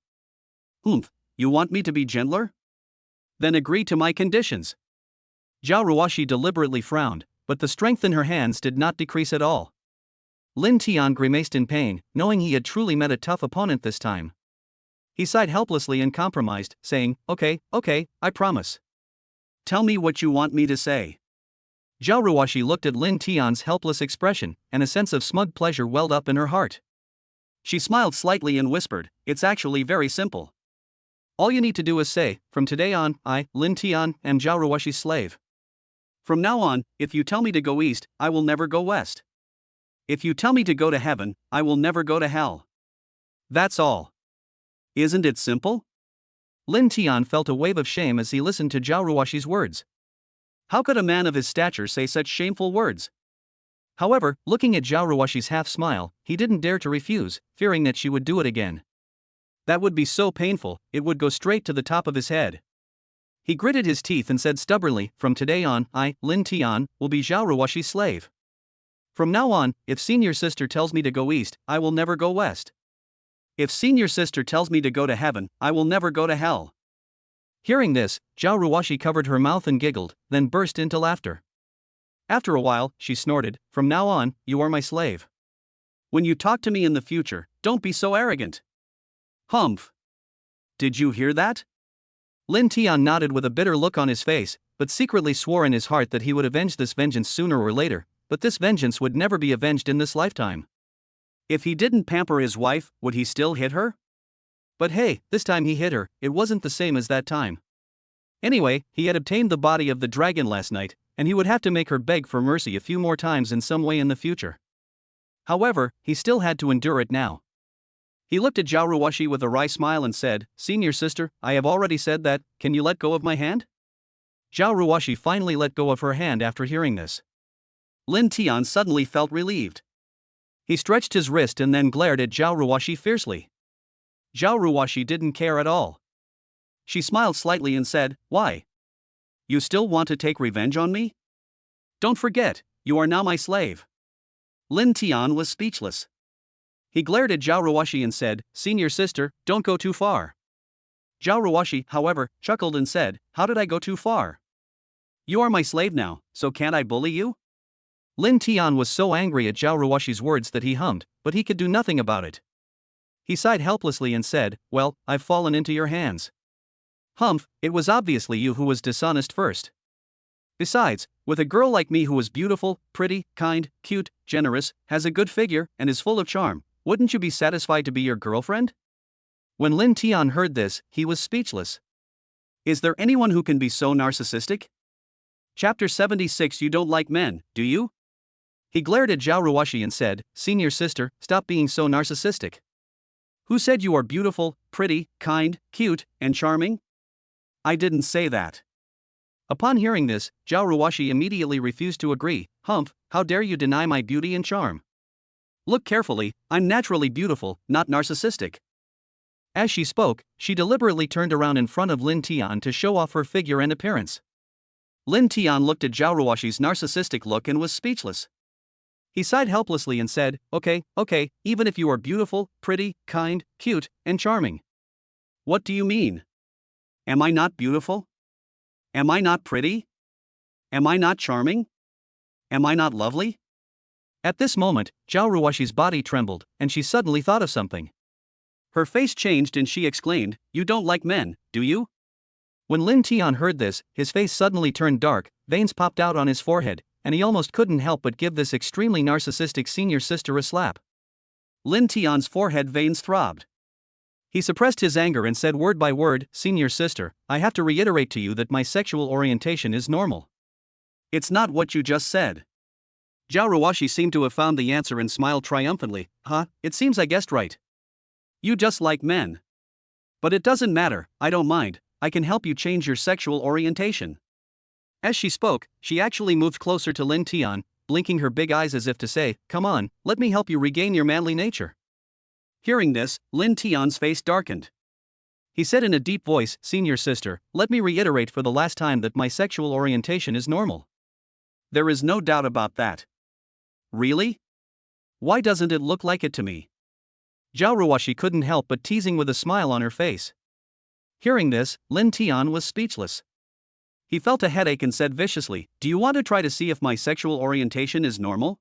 Humph, you want me to be gentler? Then agree to my conditions. Xiao Ruashi deliberately frowned, but the strength in her hands did not decrease at all. Lin Tian grimaced in pain, knowing he had truly met a tough opponent this time. He sighed helplessly and compromised, saying, okay, I promise. Tell me what you want me to say. Xiao Ruashi looked at Lin Tian's helpless expression, and a sense of smug pleasure welled up in her heart. She smiled slightly and whispered, it's actually very simple. All you need to do is say, from today on, I, Lin Tian, am Xiao Ruashi's slave. From now on, if you tell me to go east, I will never go west. If you tell me to go to heaven, I will never go to hell. That's all. Isn't it simple? Lin Tian felt a wave of shame as he listened to Xiao Ruashi's words. How could a man of his stature say such shameful words? However, looking at Xiao Ruashi's half-smile, he didn't dare to refuse, fearing that she would do it again. That would be so painful, it would go straight to the top of his head. He gritted his teeth and said stubbornly, from today on, I, Lin Tian, will be Xiao Ruashi's slave. From now on, if senior sister tells me to go east, I will never go west. If senior sister tells me to go to heaven, I will never go to hell. Hearing this, Xiao Ruashi covered her mouth and giggled, then burst into laughter. After a while, she snorted, from now on, you are my slave. When you talk to me in the future, don't be so arrogant. Humph. Did you hear that? Lin Tian nodded with a bitter look on his face, but secretly swore in his heart that he would avenge this vengeance sooner or later, but this vengeance would never be avenged in this lifetime. If he didn't pamper his wife, would he still hit her? But hey, this time he hit her, it wasn't the same as that time. Anyway, he had obtained the body of the dragon last night, and he would have to make her beg for mercy a few more times in some way in the future. However, he still had to endure it now. He looked at Xiao Ruashi with a wry smile and said, senior sister, I have already said that, can you let go of my hand? Xiao Ruashi finally let go of her hand after hearing this. Lin Tian suddenly felt relieved. He stretched his wrist and then glared at Xiao Ruashi fiercely. Xiao Ruashi didn't care at all. She smiled slightly and said, why? You still want to take revenge on me? Don't forget, you are now my slave. Lin Tian was speechless. He glared at Xiao Ruashi and said, senior sister, don't go too far. Xiao Ruashi, however, chuckled and said, how did I go too far? You are my slave now, so can't I bully you? Lin Tian was so angry at Xiao Ruashi's words that he hummed, but he could do nothing about it. He sighed helplessly and said, well, I've fallen into your hands. Humph, it was obviously you who was dishonest first. Besides, with a girl like me who is beautiful, pretty, kind, cute, generous, has a good figure, and is full of charm, wouldn't you be satisfied to be your girlfriend? When Lin Tian heard this, he was speechless. Is there anyone who can be so narcissistic? Chapter 76. You don't like men, do you? He glared at Xiao Ruashi and said, Senior sister, stop being so narcissistic. Who said you are beautiful, pretty, kind, cute, and charming? I didn't say that. Upon hearing this, Xiao Ruashi immediately refused to agree. Humph, how dare you deny my beauty and charm? Look carefully, I'm naturally beautiful, not narcissistic. As she spoke, she deliberately turned around in front of Lin Tian to show off her figure and appearance. Lin Tian looked at Xiao Ruashi's narcissistic look and was speechless. He sighed helplessly and said, Okay, even if you are beautiful, pretty, kind, cute, and charming. What do you mean? Am I not beautiful? Am I not pretty? Am I not charming? Am I not lovely? At this moment, Xiao Ruashi's body trembled, and she suddenly thought of something. Her face changed and she exclaimed, You don't like men, do you? When Lin Tian heard this, his face suddenly turned dark, veins popped out on his forehead, and he almost couldn't help but give this extremely narcissistic senior sister a slap. Lin Tian's forehead veins throbbed. He suppressed his anger and said word by word, Senior sister, I have to reiterate to you that my sexual orientation is normal. It's not what you just said. Xiao Ruashi seemed to have found the answer and smiled triumphantly. It seems I guessed right. You just like men. But it doesn't matter, I don't mind, I can help you change your sexual orientation. As she spoke, she actually moved closer to Lin Tian, blinking her big eyes as if to say, Come on, let me help you regain your manly nature. Hearing this, Lin Tian's face darkened. He said in a deep voice, Senior sister, let me reiterate for the last time that my sexual orientation is normal. There is no doubt about that. Really? Why doesn't it look like it to me? Xiao Ruashi couldn't help but teasing with a smile on her face. Hearing this, Lin Tian was speechless. He felt a headache and said viciously, Do you want to try to see if my sexual orientation is normal?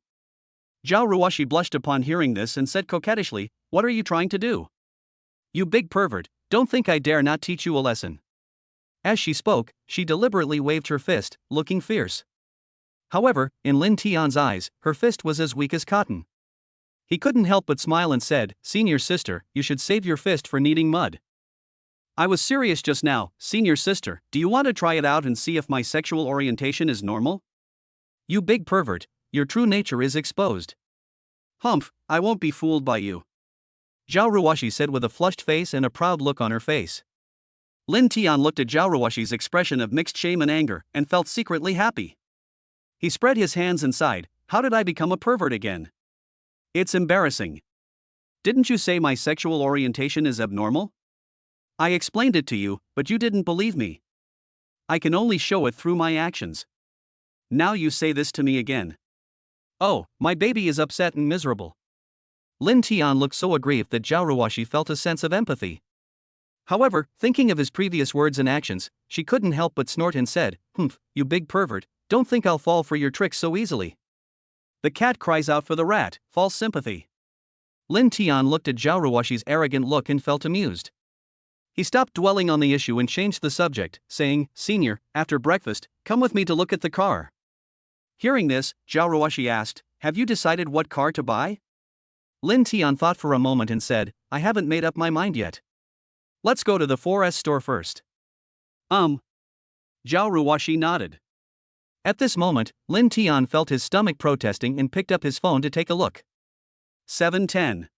Xiao Ruashi blushed upon hearing this and said coquettishly, What are you trying to do? You big pervert, don't think I dare not teach you a lesson. As she spoke, she deliberately waved her fist, looking fierce. However, in Lin Tian's eyes, her fist was as weak as cotton. He couldn't help but smile and said, Senior sister, you should save your fist for kneading mud. I was serious just now, Senior sister, do you want to try it out and see if my sexual orientation is normal? You big pervert, your true nature is exposed. Humph, I won't be fooled by you. Xiao Ruashi said with a flushed face and a proud look on her face. Lin Tian looked at Xiao Ruashi's expression of mixed shame and anger and felt secretly happy. He spread his hands and sighed, How did I become a pervert again? It's embarrassing. Didn't you say my sexual orientation is abnormal? I explained it to you, but you didn't believe me. I can only show it through my actions. Now you say this to me again. Oh, my baby is upset and miserable. Lin Tian looked so aggrieved that Xiao Ruashi felt a sense of empathy. However, thinking of his previous words and actions, she couldn't help but snort and said, Humph, you big pervert, don't think I'll fall for your tricks so easily. The cat cries out for the rat, false sympathy. Lin Tian looked at Xiao Ruashi's arrogant look and felt amused. He stopped dwelling on the issue and changed the subject, saying, Senior, after breakfast, come with me to look at the car. Hearing this, Xiao Ruashi asked, Have you decided what car to buy? Lin Tian thought for a moment and said, I haven't made up my mind yet. Let's go to the 4S store first. Xiao Ruashi nodded. At this moment, Lin Tian felt his stomach protesting and picked up his phone to take a look. 7:10.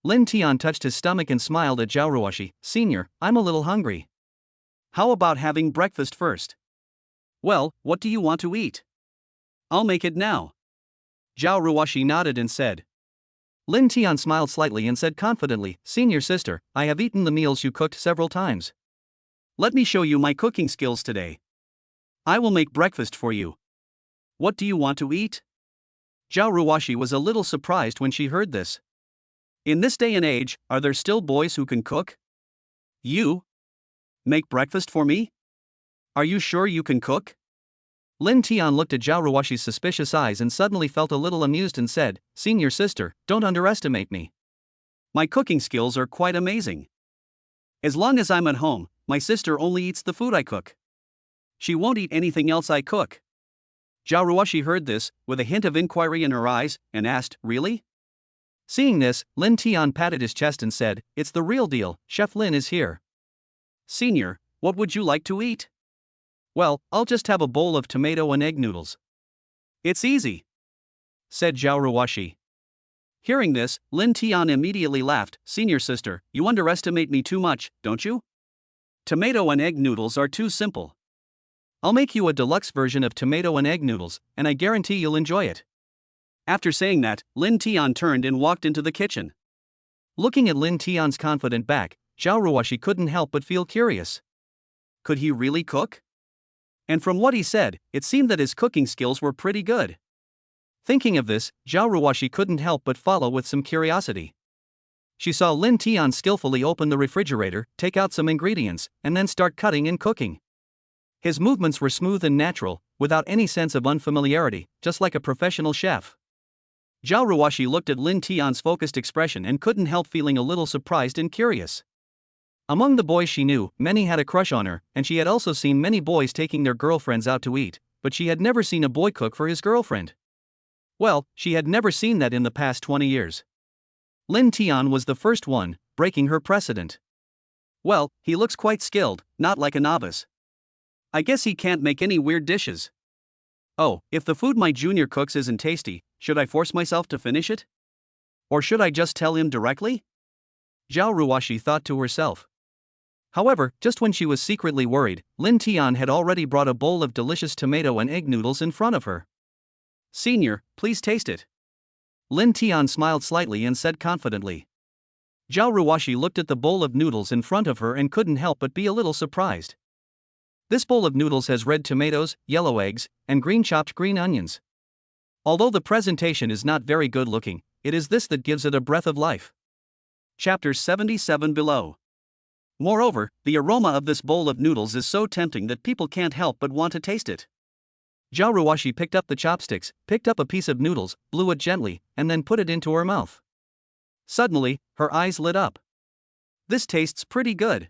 Lin Tian touched his stomach and smiled at Xiao Ruashi, Senior, I'm a little hungry. How about having breakfast first? Well, what do you want to eat? I'll make it now. Xiao Ruashi nodded and said. Lin Tian smiled slightly and said confidently, Senior sister, I have eaten the meals you cooked several times. Let me show you my cooking skills today. I will make breakfast for you. What do you want to eat? Xiao Ruashi was a little surprised when she heard this. In this day and age, are there still boys who can cook? You? Make breakfast for me? Are you sure you can cook? Lin Tian looked at Xiao Ruashi's suspicious eyes and suddenly felt a little amused and said, Senior sister, don't underestimate me. My cooking skills are quite amazing. As long as I'm at home, my sister only eats the food I cook. She won't eat anything else I cook. Xiao Ruashi heard this, with a hint of inquiry in her eyes, and asked, really? Seeing this, Lin Tian patted his chest and said, it's the real deal, Chef Lin is here. Senior, what would you like to eat? Well, I'll just have a bowl of tomato and egg noodles. It's easy, said Xiao Ruashi. Hearing this, Lin Tian immediately laughed. Senior sister, you underestimate me too much, don't you? Tomato and egg noodles are too simple. I'll make you a deluxe version of tomato and egg noodles, and I guarantee you'll enjoy it. After saying that, Lin Tian turned and walked into the kitchen. Looking at Lin Tian's confident back, Xiao Ruashi couldn't help but feel curious. Could he really cook? And from what he said, it seemed that his cooking skills were pretty good. Thinking of this, Xiao Ruashi couldn't help but follow with some curiosity. She saw Lin Tian skillfully open the refrigerator, take out some ingredients, and then start cutting and cooking. His movements were smooth and natural, without any sense of unfamiliarity, just like a professional chef. Xiao Ruashi looked at Lin Tian's focused expression and couldn't help feeling a little surprised and curious. Among the boys she knew, many had a crush on her, and she had also seen many boys taking their girlfriends out to eat, but she had never seen a boy cook for his girlfriend. Well, she had never seen that in the past 20 years. Lin Tian was the first one, breaking her precedent. Well, he looks quite skilled, not like a novice. I guess he can't make any weird dishes. Oh, if the food my junior cooks isn't tasty, should I force myself to finish it? Or should I just tell him directly? Xiao Ruashi thought to herself. However, just when she was secretly worried, Lin Tian had already brought a bowl of delicious tomato and egg noodles in front of her. Senior, please taste it. Lin Tian smiled slightly and said confidently. Xiao Ruashi looked at the bowl of noodles in front of her and couldn't help but be a little surprised. This bowl of noodles has red tomatoes, yellow eggs, and green chopped green onions. Although the presentation is not very good looking, it is this that gives it a breath of life. Chapter 77 below. Moreover, the aroma of this bowl of noodles is so tempting that people can't help but want to taste it. Xiao Ruashi picked up the chopsticks, picked up a piece of noodles, blew it gently, and then put it into her mouth. Suddenly, her eyes lit up. This tastes pretty good.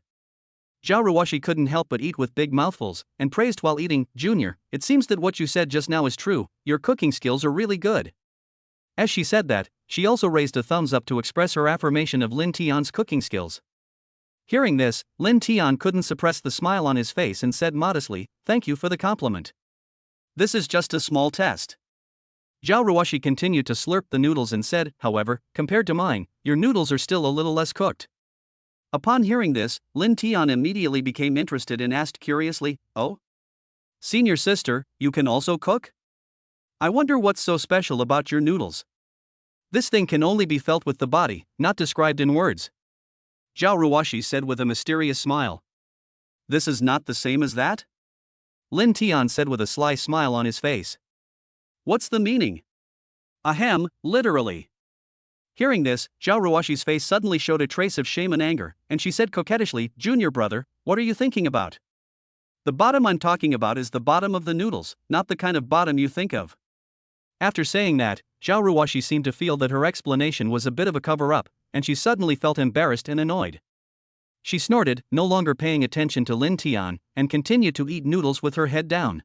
Xiao Ruashi couldn't help but eat with big mouthfuls, and praised while eating. Junior, it seems that what you said just now is true, your cooking skills are really good. As she said that, she also raised a thumbs up to express her affirmation of Lin Tian's cooking skills. Hearing this, Lin Tian couldn't suppress the smile on his face and said modestly, thank you for the compliment. This is just a small test. Xiao Ruashi continued to slurp the noodles and said, however, compared to mine, your noodles are still a little less cooked. Upon hearing this, Lin Tian immediately became interested and asked curiously, oh? Senior sister, you can also cook? I wonder what's so special about your noodles. This thing can only be felt with the body, not described in words. Xiao Ruashi said with a mysterious smile. This is not the same as that? Lin Tian said with a sly smile on his face. What's the meaning? Ahem, literally. Hearing this, Xiao Ruashi's face suddenly showed a trace of shame and anger, and she said coquettishly, Junior brother, what are you thinking about? The bottom I'm talking about is the bottom of the noodles, not the kind of bottom you think of. After saying that, Xiao Ruashi seemed to feel that her explanation was a bit of a cover-up, and she suddenly felt embarrassed and annoyed. She snorted, no longer paying attention to Lin Tian, and continued to eat noodles with her head down.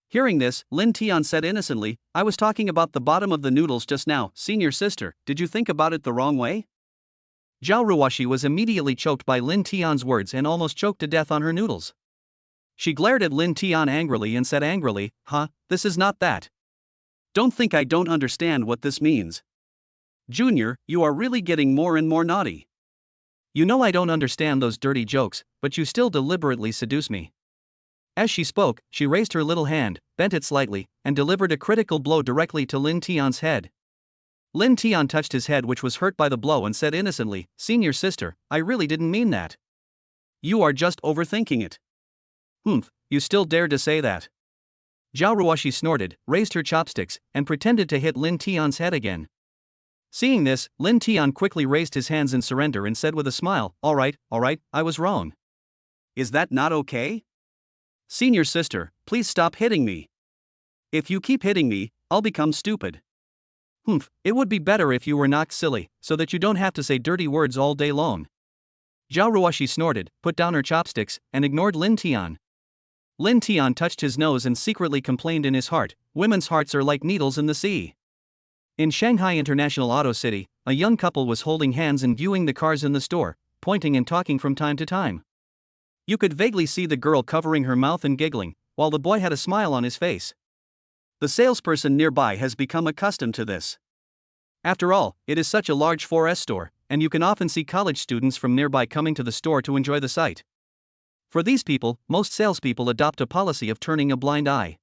Hearing this, Lin Tian said innocently, I was talking about the bottom of the noodles just now, senior sister, did you think about it the wrong way? Xiao Ruashi was immediately choked by Lin Tian's words and almost choked to death on her noodles. She glared at Lin Tian angrily and said angrily, this is not that. Don't think I don't understand what this means. Junior, you are really getting more and more naughty. You know I don't understand those dirty jokes, but you still deliberately seduce me. As she spoke, she raised her little hand, bent it slightly, and delivered a critical blow directly to Lin Tian's head. Lin Tian touched his head, which was hurt by the blow, and said innocently, Senior sister, I really didn't mean that. You are just overthinking it. You still dare to say that? Xiao Ruashi snorted, raised her chopsticks, and pretended to hit Lin Tian's head again. Seeing this, Lin Tian quickly raised his hands in surrender and said with a smile, all right, I was wrong. Is that not okay? Senior sister, please stop hitting me. If you keep hitting me, I'll become stupid. It would be better if you were knocked silly, so that you don't have to say dirty words all day long. Xiao Ruashi snorted, put down her chopsticks, and ignored Lin Tian. Lin Tian touched his nose and secretly complained in his heart, women's hearts are like needles in the sea. In Shanghai International Auto City, a young couple was holding hands and viewing the cars in the store, pointing and talking from time to time. You could vaguely see the girl covering her mouth and giggling, while the boy had a smile on his face. The salesperson nearby has become accustomed to this. After all, it is such a large 4S store, and you can often see college students from nearby coming to the store to enjoy the sight. For these people, most salespeople adopt a policy of turning a blind eye.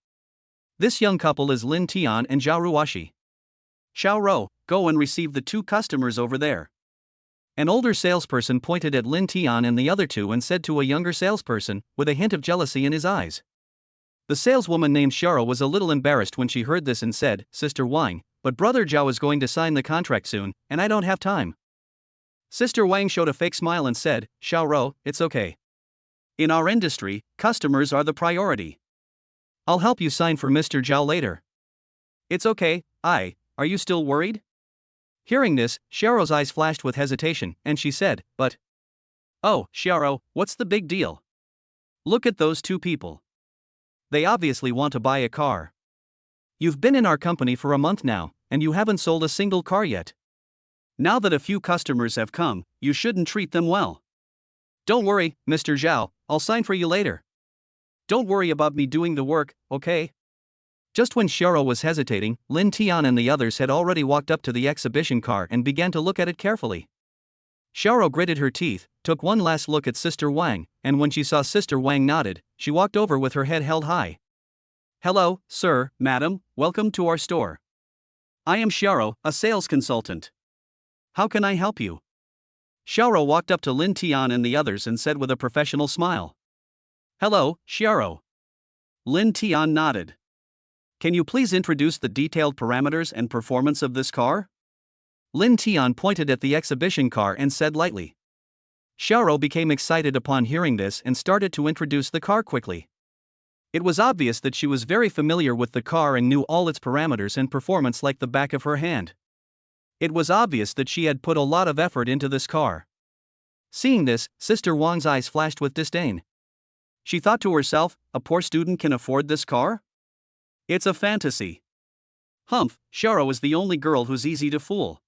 This young couple is Lin Tian and Xiao Ruashi. Xiao Ro, go and receive the 2 customers over there. An older salesperson pointed at Lin Tian and the other 2 and said to a younger salesperson, with a hint of jealousy in his eyes. The saleswoman named Xiao was a little embarrassed when she heard this and said, Sister Wang, but Brother Zhao is going to sign the contract soon, and I don't have time. Sister Wang showed a fake smile and said, Xiao Ro, it's okay. In our industry, customers are the priority. I'll help you sign for Mr. Zhao later. It's okay, are you still worried? Hearing this, Xiao's eyes flashed with hesitation, and she said, but... Oh, Xiao, what's the big deal? Look at those 2 people. They obviously want to buy a car. You've been in our company for a month now, and you haven't sold a single car yet. Now that a few customers have come, you shouldn't treat them well. Don't worry, Mr. Zhao, I'll sign for you later. Don't worry about me doing the work, okay? Just when Xiao was hesitating, Lin Tian and the others had already walked up to the exhibition car and began to look at it carefully. Xiao gritted her teeth, took one last look at Sister Wang, and when she saw Sister Wang nodded, she walked over with her head held high. Hello, sir, madam, welcome to our store. I am Xiao, a sales consultant. How can I help you? Xiao walked up to Lin Tian and the others and said with a professional smile. Hello, Xiao. Lin Tian nodded. Can you please introduce the detailed parameters and performance of this car? Lin Tian pointed at the exhibition car and said lightly. Xiao became excited upon hearing this and started to introduce the car quickly. It was obvious that she was very familiar with the car and knew all its parameters and performance like the back of her hand. It was obvious that she had put a lot of effort into this car. Seeing this, Sister Wang's eyes flashed with disdain. She thought to herself, a poor student can afford this car? It's a fantasy. Humph, Xiao is the only girl who's easy to fool.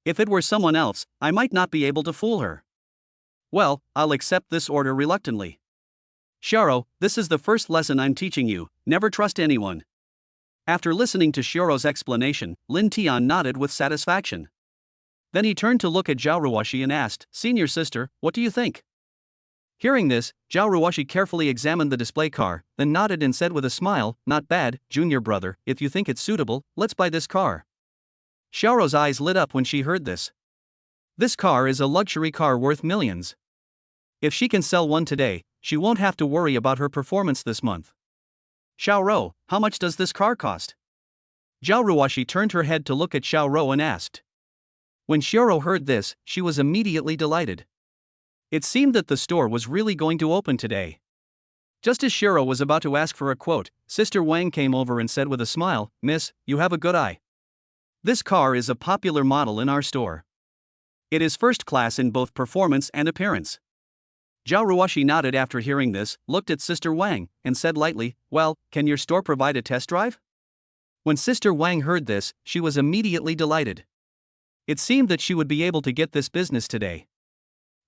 If it were someone else, I might not be able to fool her. Well, I'll accept this order reluctantly. Xiao, this is the first lesson I'm teaching you, never trust anyone. After listening to Xiao's explanation, Lin Tian nodded with satisfaction. Then he turned to look at Xiao Ruashi and asked, Senior sister, what do you think? Hearing this, Xiao Ruashi carefully examined the display car, then nodded and said with a smile, Not bad, junior brother, if you think it's suitable, let's buy this car. Xiao's eyes lit up when she heard this. This car is a luxury car worth millions. If she can sell one today, she won't have to worry about her performance this month. Xiao, how much does this car cost? Xiao Ruashi turned her head to look at Xiao and asked. When Xiao heard this, she was immediately delighted. It seemed that the store was really going to open today. Just as Xiao was about to ask for a quote, Sister Wang came over and said with a smile, Miss, you have a good eye. This car is a popular model in our store. It is first class in both performance and appearance. Xiao Ruashi nodded after hearing this, looked at Sister Wang, and said lightly, Well, can your store provide a test drive? When Sister Wang heard this, she was immediately delighted. It seemed that she would be able to get this business today.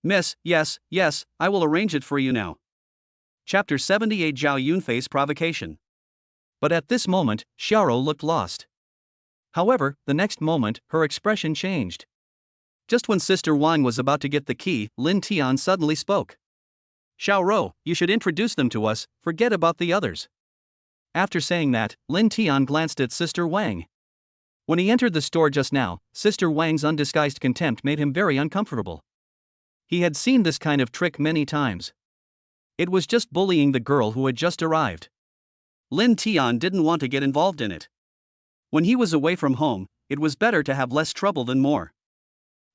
Miss, yes, I will arrange it for you now. Chapter 78 Zhao Yunfei's Provocation. But at this moment, Xiao looked lost. However, the next moment, her expression changed. Just when Sister Wang was about to get the key, Lin Tian suddenly spoke. Xiao, you should introduce them to us, forget about the others. After saying that, Lin Tian glanced at Sister Wang. When he entered the store just now, Sister Wang's undisguised contempt made him very uncomfortable. He had seen this kind of trick many times. It was just bullying the girl who had just arrived. Lin Tian didn't want to get involved in it. When he was away from home, it was better to have less trouble than more.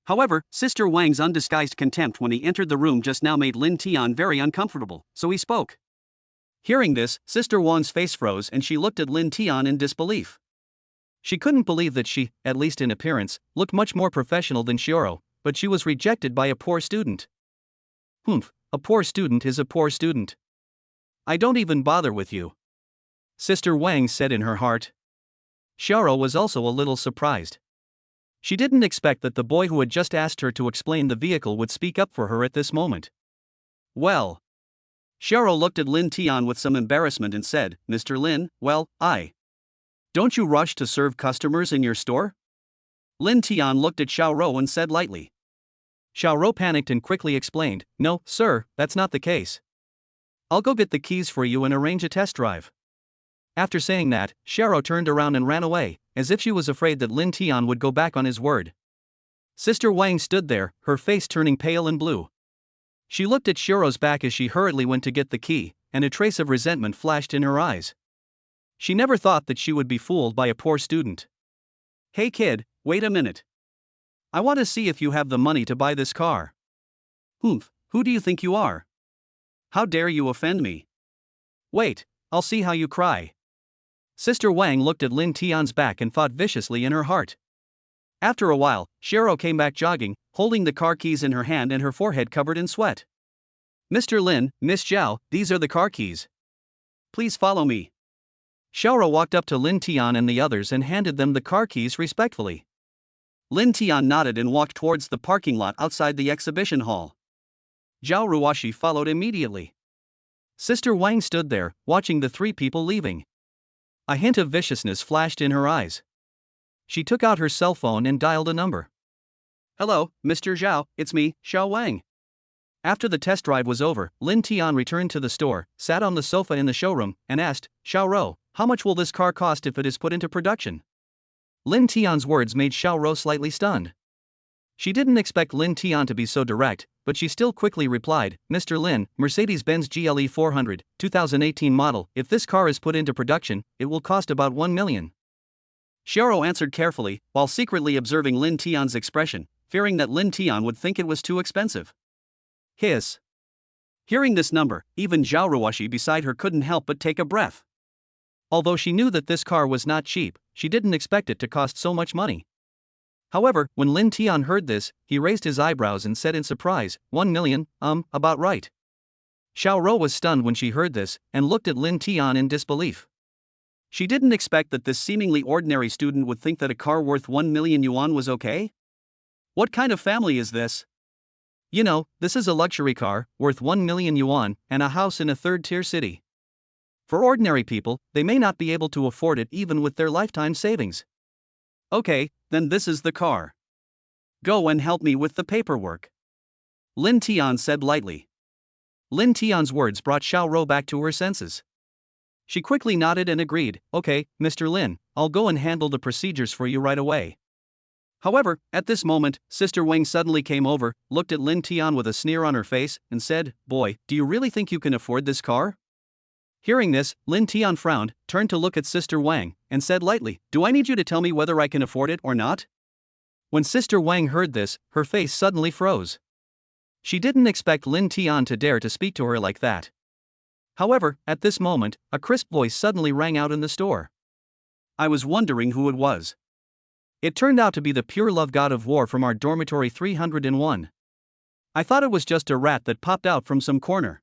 However, Sister Wang's undisguised contempt when he entered the room just now made Lin Tian very uncomfortable, so he spoke. Hearing this, Sister Wang's face froze and she looked at Lin Tian in disbelief. She couldn't believe that she, at least in appearance, looked much more professional than Xiao, but she was rejected by a poor student. Humph, a poor student is a poor student. I don't even bother with you. Sister Wang said in her heart. Xiao was also a little surprised. She didn't expect that the boy who had just asked her to explain the vehicle would speak up for her at this moment. Well. Xiao looked at Lin Tian with some embarrassment and said, Mr. Lin, well, Don't you rush to serve customers in your store? Lin Tian looked at Xiao and said lightly. Xiao panicked and quickly explained, No, sir, that's not the case. I'll go get the keys for you and arrange a test drive. After saying that, Xiao turned around and ran away, as if she was afraid that Lin Tian would go back on his word. Sister Wang stood there, her face turning pale and blue. She looked at Xiao's back as she hurriedly went to get the key, and a trace of resentment flashed in her eyes. She never thought that she would be fooled by a poor student. Hey kid, wait a minute. I want to see if you have the money to buy this car. Humph, who do you think you are? How dare you offend me? Wait, I'll see how you cry. Sister Wang looked at Lin Tian's back and fought viciously in her heart. After a while, Xiao came back jogging, holding the car keys in her hand and her forehead covered in sweat. Mr. Lin, Miss Xiao, these are the car keys. Please follow me. Xiao walked up to Lin Tian and the others and handed them the car keys respectfully. Lin Tian nodded and walked towards the parking lot outside the exhibition hall. Xiao Ruashi followed immediately. Sister Wang stood there, watching the three people leaving. A hint of viciousness flashed in her eyes. She took out her cell phone and dialed a number. Hello, Mr. Xiao, it's me, Xiao Wang. After the test drive was over, Lin Tian returned to the store, sat on the sofa in the showroom, and asked, Xiao, how much will this car cost if it is put into production? Lin Tian's words made Xiao slightly stunned. She didn't expect Lin Tian to be so direct, but she still quickly replied, Mr. Lin, Mercedes-Benz GLE 400, 2018 model, if this car is put into production, it will cost about 1 million. Xiao answered carefully, while secretly observing Lin Tian's expression, fearing that Lin Tian would think it was too expensive. Hiss. Hearing this number, even Xiao Ruashi beside her couldn't help but take a breath. Although she knew that this car was not cheap, she didn't expect it to cost so much money. However, when Lin Tian heard this, he raised his eyebrows and said in surprise, 1 million, about right. Xiao was stunned when she heard this, and looked at Lin Tian in disbelief. She didn't expect that this seemingly ordinary student would think that a car worth 1 million yuan was okay. What kind of family is this? You know, this is a luxury car, worth 1 million yuan, and a house in a third-tier city. For ordinary people, they may not be able to afford it even with their lifetime savings. Okay, then this is the car. Go and help me with the paperwork. Lin Tian said lightly. Lin Tian's words brought Xiao back to her senses. She quickly nodded and agreed, okay, Mr. Lin, I'll go and handle the procedures for you right away. However, at this moment, Sister Wang suddenly came over, looked at Lin Tian with a sneer on her face, and said, Boy, do you really think you can afford this car? Hearing this, Lin Tian frowned, turned to look at Sister Wang, and said lightly, Do I need you to tell me whether I can afford it or not? When Sister Wang heard this, her face suddenly froze. She didn't expect Lin Tian to dare to speak to her like that. However, at this moment, a crisp voice suddenly rang out in the store. I was wondering who it was. It turned out to be the pure love god of war from our dormitory 301. I thought it was just a rat that popped out from some corner.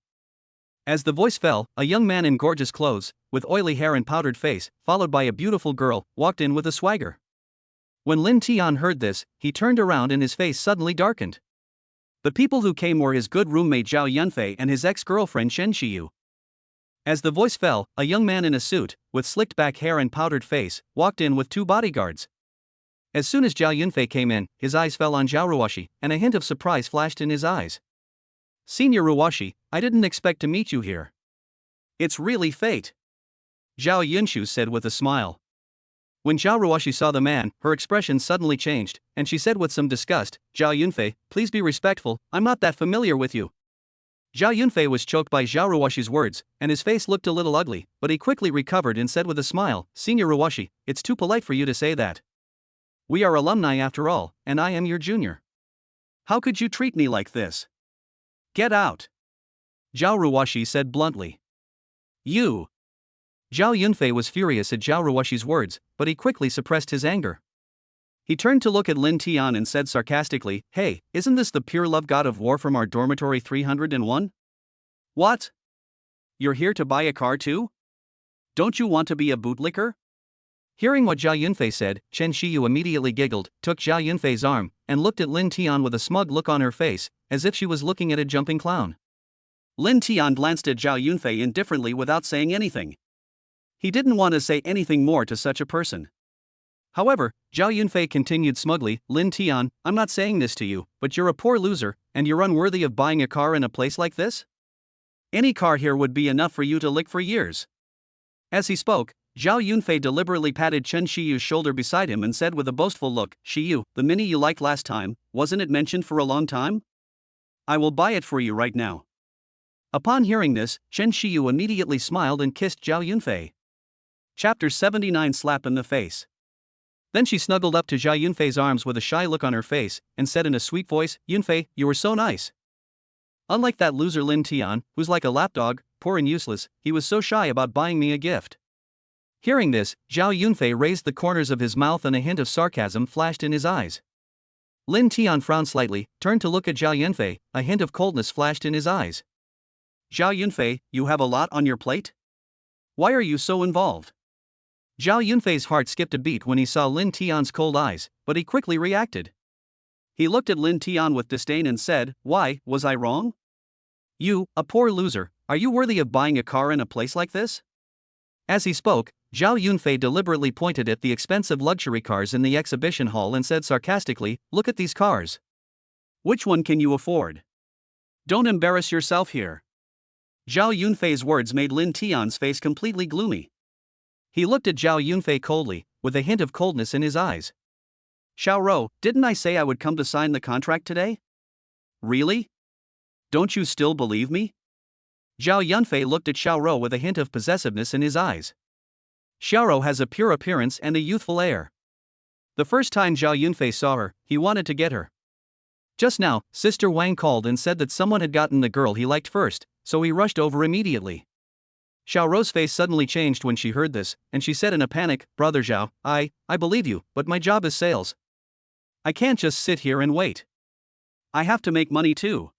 As the voice fell, a young man in gorgeous clothes, with oily hair and powdered face, followed by a beautiful girl, walked in with a swagger. When Lin Tian heard this, he turned around and his face suddenly darkened. The people who came were his good roommate Zhao Yunfei and his ex-girlfriend Shen Xiyu. As the voice fell, a young man in a suit, with slicked back hair and powdered face, walked in with 2 bodyguards. As soon as Zhao Yunfei came in, his eyes fell on Xiao Ruashi, and a hint of surprise flashed in his eyes. Senior Ruashi, I didn't expect to meet you here. It's really fate. Zhao Yunshu said with a smile. When Xiao Ruashi saw the man, her expression suddenly changed, and she said with some disgust, Zhao Yunfei, please be respectful, I'm not that familiar with you. Zhao Yunfei was choked by Xiao Ruashi's words, and his face looked a little ugly, but he quickly recovered and said with a smile, Senior Ruashi, it's too polite for you to say that. We are alumni after all, and I am your junior. How could you treat me like this? Get out. Zhao Ruashi said bluntly. You. Zhao Yunfei was furious at Zhao Ruashi's words, but he quickly suppressed his anger. He turned to look at Lin Tian and said sarcastically, "Hey, isn't this the pure love god of war from our dormitory 301? What? You're here to buy a car too? Don't you want to be a bootlicker?" Hearing what Zhao Yunfei said, Chen Shiyu immediately giggled, took Zhao Yunfei's arm, and looked at Lin Tian with a smug look on her face, as if she was looking at a jumping clown. Lin Tian glanced at Zhao Yunfei indifferently without saying anything. He didn't want to say anything more to such a person. However, Zhao Yunfei continued smugly, "Lin Tian, I'm not saying this to you, but you're a poor loser, and you're unworthy of buying a car in a place like this? Any car here would be enough for you to lick for years." As he spoke, Zhao Yunfei deliberately patted Chen Shiyu's shoulder beside him and said with a boastful look, "Shiyu, the Mini you liked last time, wasn't it mentioned for a long time? I will buy it for you right now." Upon hearing this, Chen Shiyu immediately smiled and kissed Zhao Yunfei. Chapter 79 Slap in the Face. Then she snuggled up to Zhao Yunfei's arms with a shy look on her face, and said in a sweet voice, "Yunfei, you were so nice. Unlike that loser Lin Tian, who's like a lapdog, poor and useless, he was so shy about buying me a gift." Hearing this, Zhao Yunfei raised the corners of his mouth and a hint of sarcasm flashed in his eyes. Lin Tian frowned slightly, turned to look at Zhao Yunfei, a hint of coldness flashed in his eyes. "Zhao Yunfei, you have a lot on your plate? Why are you so involved?" Zhao Yunfei's heart skipped a beat when he saw Lin Tian's cold eyes, but he quickly reacted. He looked at Lin Tian with disdain and said, "Why, was I wrong? You, a poor loser, are you worthy of buying a car in a place like this?" As he spoke, Zhao Yunfei deliberately pointed at the expensive luxury cars in the exhibition hall and said sarcastically, "Look at these cars. Which one can you afford? Don't embarrass yourself here." Zhao Yunfei's words made Lin Tian's face completely gloomy. He looked at Zhao Yunfei coldly, with a hint of coldness in his eyes. "Xiao Ro, didn't I say I would come to sign the contract today? Really? Don't you still believe me?" Zhao Yunfei looked at Xiao Ro with a hint of possessiveness in his eyes. Xiao Ro has a pure appearance and a youthful air. The first time Zhao Yunfei saw her, he wanted to get her. Just now, Sister Wang called and said that someone had gotten the girl he liked first, so he rushed over immediately. Xiao Ro's face suddenly changed when she heard this, and she said in a panic, "Brother Zhao, I believe you, but my job is sales. I can't just sit here and wait. I have to make money too.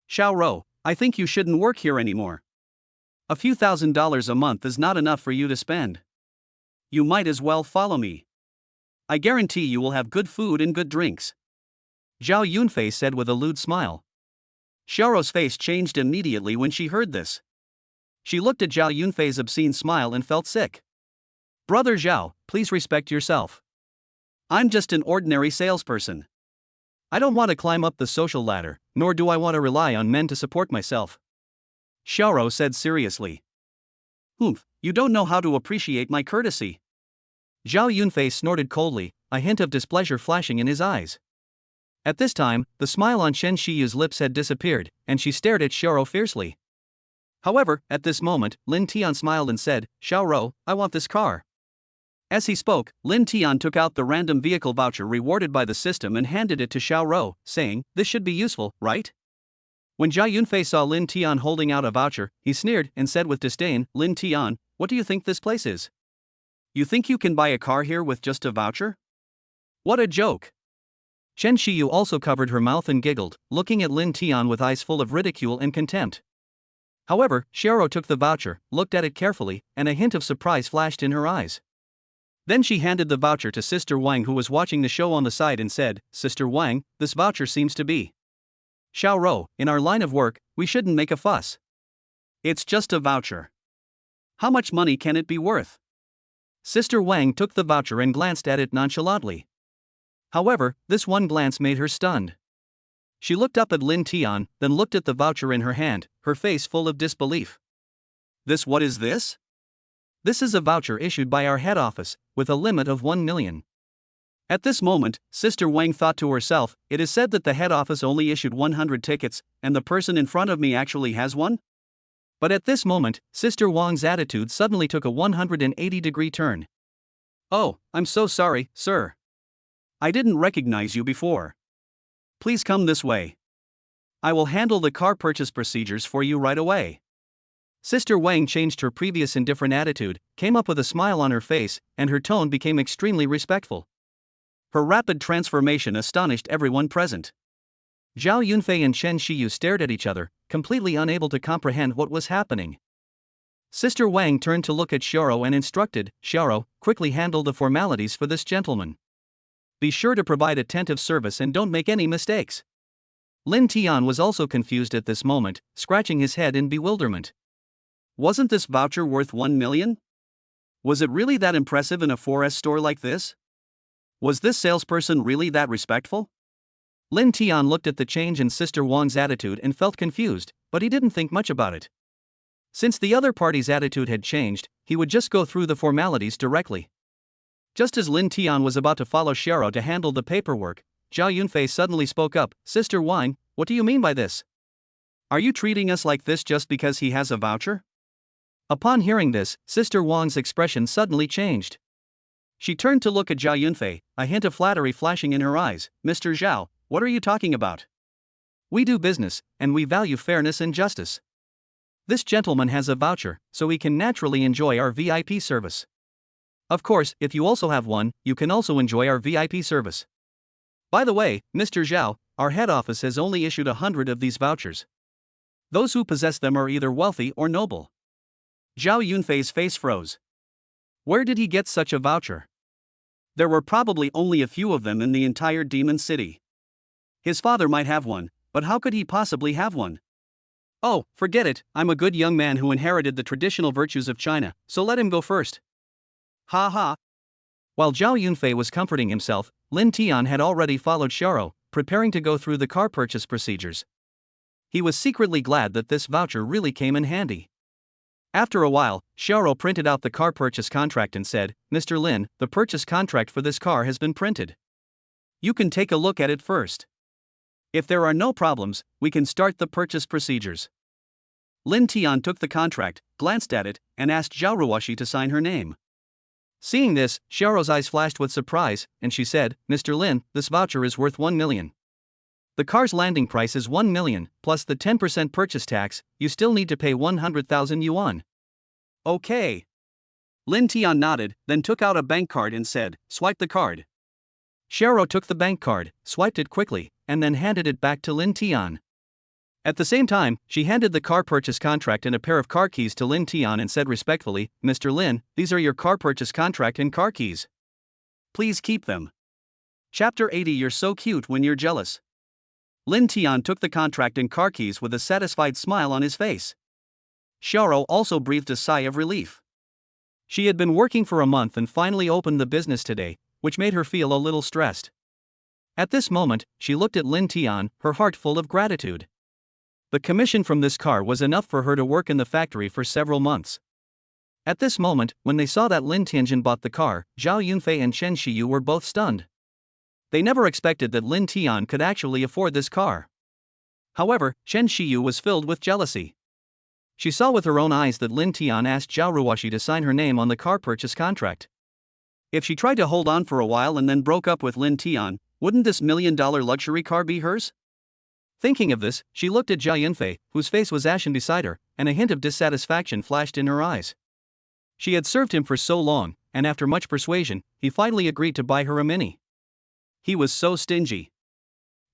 Xiao Ro, I think you shouldn't work here anymore. A few $1,000s a month is not enough for you to spend. You might as well follow me. I guarantee you will have good food and good drinks." Zhao Yunfei said with a lewd smile. Xiao Ro's face changed immediately when she heard this. She looked at Zhao Yunfei's obscene smile and felt sick. "Brother Zhao, please respect yourself. I'm just an ordinary salesperson. I don't want to climb up the social ladder, nor do I want to rely on men to support myself," Xiao Ro said seriously. "Oomph, you don't know how to appreciate my courtesy." Zhao Yunfei snorted coldly, a hint of displeasure flashing in his eyes. At this time, the smile on Chen Shiyu's lips had disappeared, and she stared at Xiao Ro fiercely. However, at this moment, Lin Tian smiled and said, "Xiao Ro, I want this car." As he spoke, Lin Tian took out the random vehicle voucher rewarded by the system and handed it to Xiao Ro, saying, "This should be useful, right?" When Zhao Yunfei saw Lin Tian holding out a voucher, he sneered and said with disdain, "Lin Tian, what do you think this place is? You think you can buy a car here with just a voucher? What a joke!" Chen Shiyu also covered her mouth and giggled, looking at Lin Tian with eyes full of ridicule and contempt. However, Xiao Ro took the voucher, looked at it carefully, and a hint of surprise flashed in her eyes. Then she handed the voucher to Sister Wang, who was watching the show on the side, and said, "Sister Wang, this voucher seems to be. Xiao Ro, in our line of work, we shouldn't make a fuss. It's just a voucher. How much money can it be worth?" Sister Wang took the voucher and glanced at it nonchalantly. However, this one glance made her stunned. She looked up at Lin Tian, then looked at the voucher in her hand, her face full of disbelief. What is this? This is a voucher issued by our head office, with a limit of 1 million. At this moment, Sister Wang thought to herself, "It is said that the head office only issued 100 tickets, and the person in front of me actually has one?" But at this moment, Sister Wang's attitude suddenly took a 180-degree turn. "Oh, I'm so sorry, sir. I didn't recognize you before. Please come this way. I will handle the car purchase procedures for you right away." Sister Wang changed her previous indifferent attitude, came up with a smile on her face, and her tone became extremely respectful. Her rapid transformation astonished everyone present. Zhao Yunfei and Chen Shiyu stared at each other, completely unable to comprehend what was happening. Sister Wang turned to look at Xiao and instructed, "Xiao, quickly handle the formalities for this gentleman. Be sure to provide attentive service and don't make any mistakes." Lin Tian was also confused at this moment, scratching his head in bewilderment. Wasn't this voucher worth 1 million? Was it really that impressive in a 4S store like this? Was this salesperson really that respectful? Lin Tian looked at the change in Sister Wang's attitude and felt confused, but he didn't think much about it. Since the other party's attitude had changed, he would just go through the formalities directly. Just as Lin Tian was about to follow Xiao to handle the paperwork, Zhao Yunfei suddenly spoke up, "Sister Wang, what do you mean by this? Are you treating us like this just because he has a voucher?" Upon hearing this, Sister Wang's expression suddenly changed. She turned to look at Zhao Yunfei, a hint of flattery flashing in her eyes. "Mr. Zhao, what are you talking about? We do business, and we value fairness and justice. This gentleman has a voucher, so he can naturally enjoy our VIP service. Of course, if you also have one, you can also enjoy our VIP service. By the way, Mr. Zhao, our head office has only issued 100 of these vouchers. Those who possess them are either wealthy or noble." Zhao Yunfei's face froze. Where did he get such a voucher? There were probably only a few of them in the entire Demon City. His father might have one, but how could he possibly have one? "Oh, forget it, I'm a good young man who inherited the traditional virtues of China, so let him go first." Ha ha. While Zhao Yunfei was comforting himself, Lin Tian had already followed Xiao, preparing to go through the car purchase procedures. He was secretly glad that this voucher really came in handy. After a while, Xiao printed out the car purchase contract and said, "Mr. Lin, the purchase contract for this car has been printed. You can take a look at it first. If there are no problems, we can start the purchase procedures." Lin Tian took the contract, glanced at it, and asked Xiao Ruashi to sign her name. Seeing this, Xiao's eyes flashed with surprise, and she said, "Mr. Lin, this voucher is worth 1 million. The car's landing price is 1 million, plus the 10% purchase tax, you still need to pay 100,000 yuan. Okay. Lin Tian nodded, then took out a bank card and said, "Swipe the card." Xiao took the bank card, swiped it quickly, and then handed it back to Lin Tian. At the same time, she handed the car purchase contract and a pair of car keys to Lin Tian and said respectfully, "Mr. Lin, these are your car purchase contract and car keys. Please keep them." Chapter 80. You're so cute when you're jealous. Lin Tian took the contract and car keys with a satisfied smile on his face. Xiao also breathed a sigh of relief. She had been working for a month and finally opened the business today, which made her feel a little stressed. At this moment, she looked at Lin Tian, her heart full of gratitude. The commission from this car was enough for her to work in the factory for several months. At this moment, when they saw that Lin Tianjin bought the car, Zhao Yunfei and Chen Shiyu were both stunned. They never expected that Lin Tian could actually afford this car. However, Chen Shiyu was filled with jealousy. She saw with her own eyes that Lin Tian asked Xiao Ruashi to sign her name on the car purchase contract. If she tried to hold on for a while and then broke up with Lin Tian, wouldn't this $1 million luxury car be hers? Thinking of this, she looked at Zhao Yunfei, whose face was ashen beside her, and a hint of dissatisfaction flashed in her eyes. She had served him for so long, and after much persuasion, he finally agreed to buy her a Mini. He was so stingy.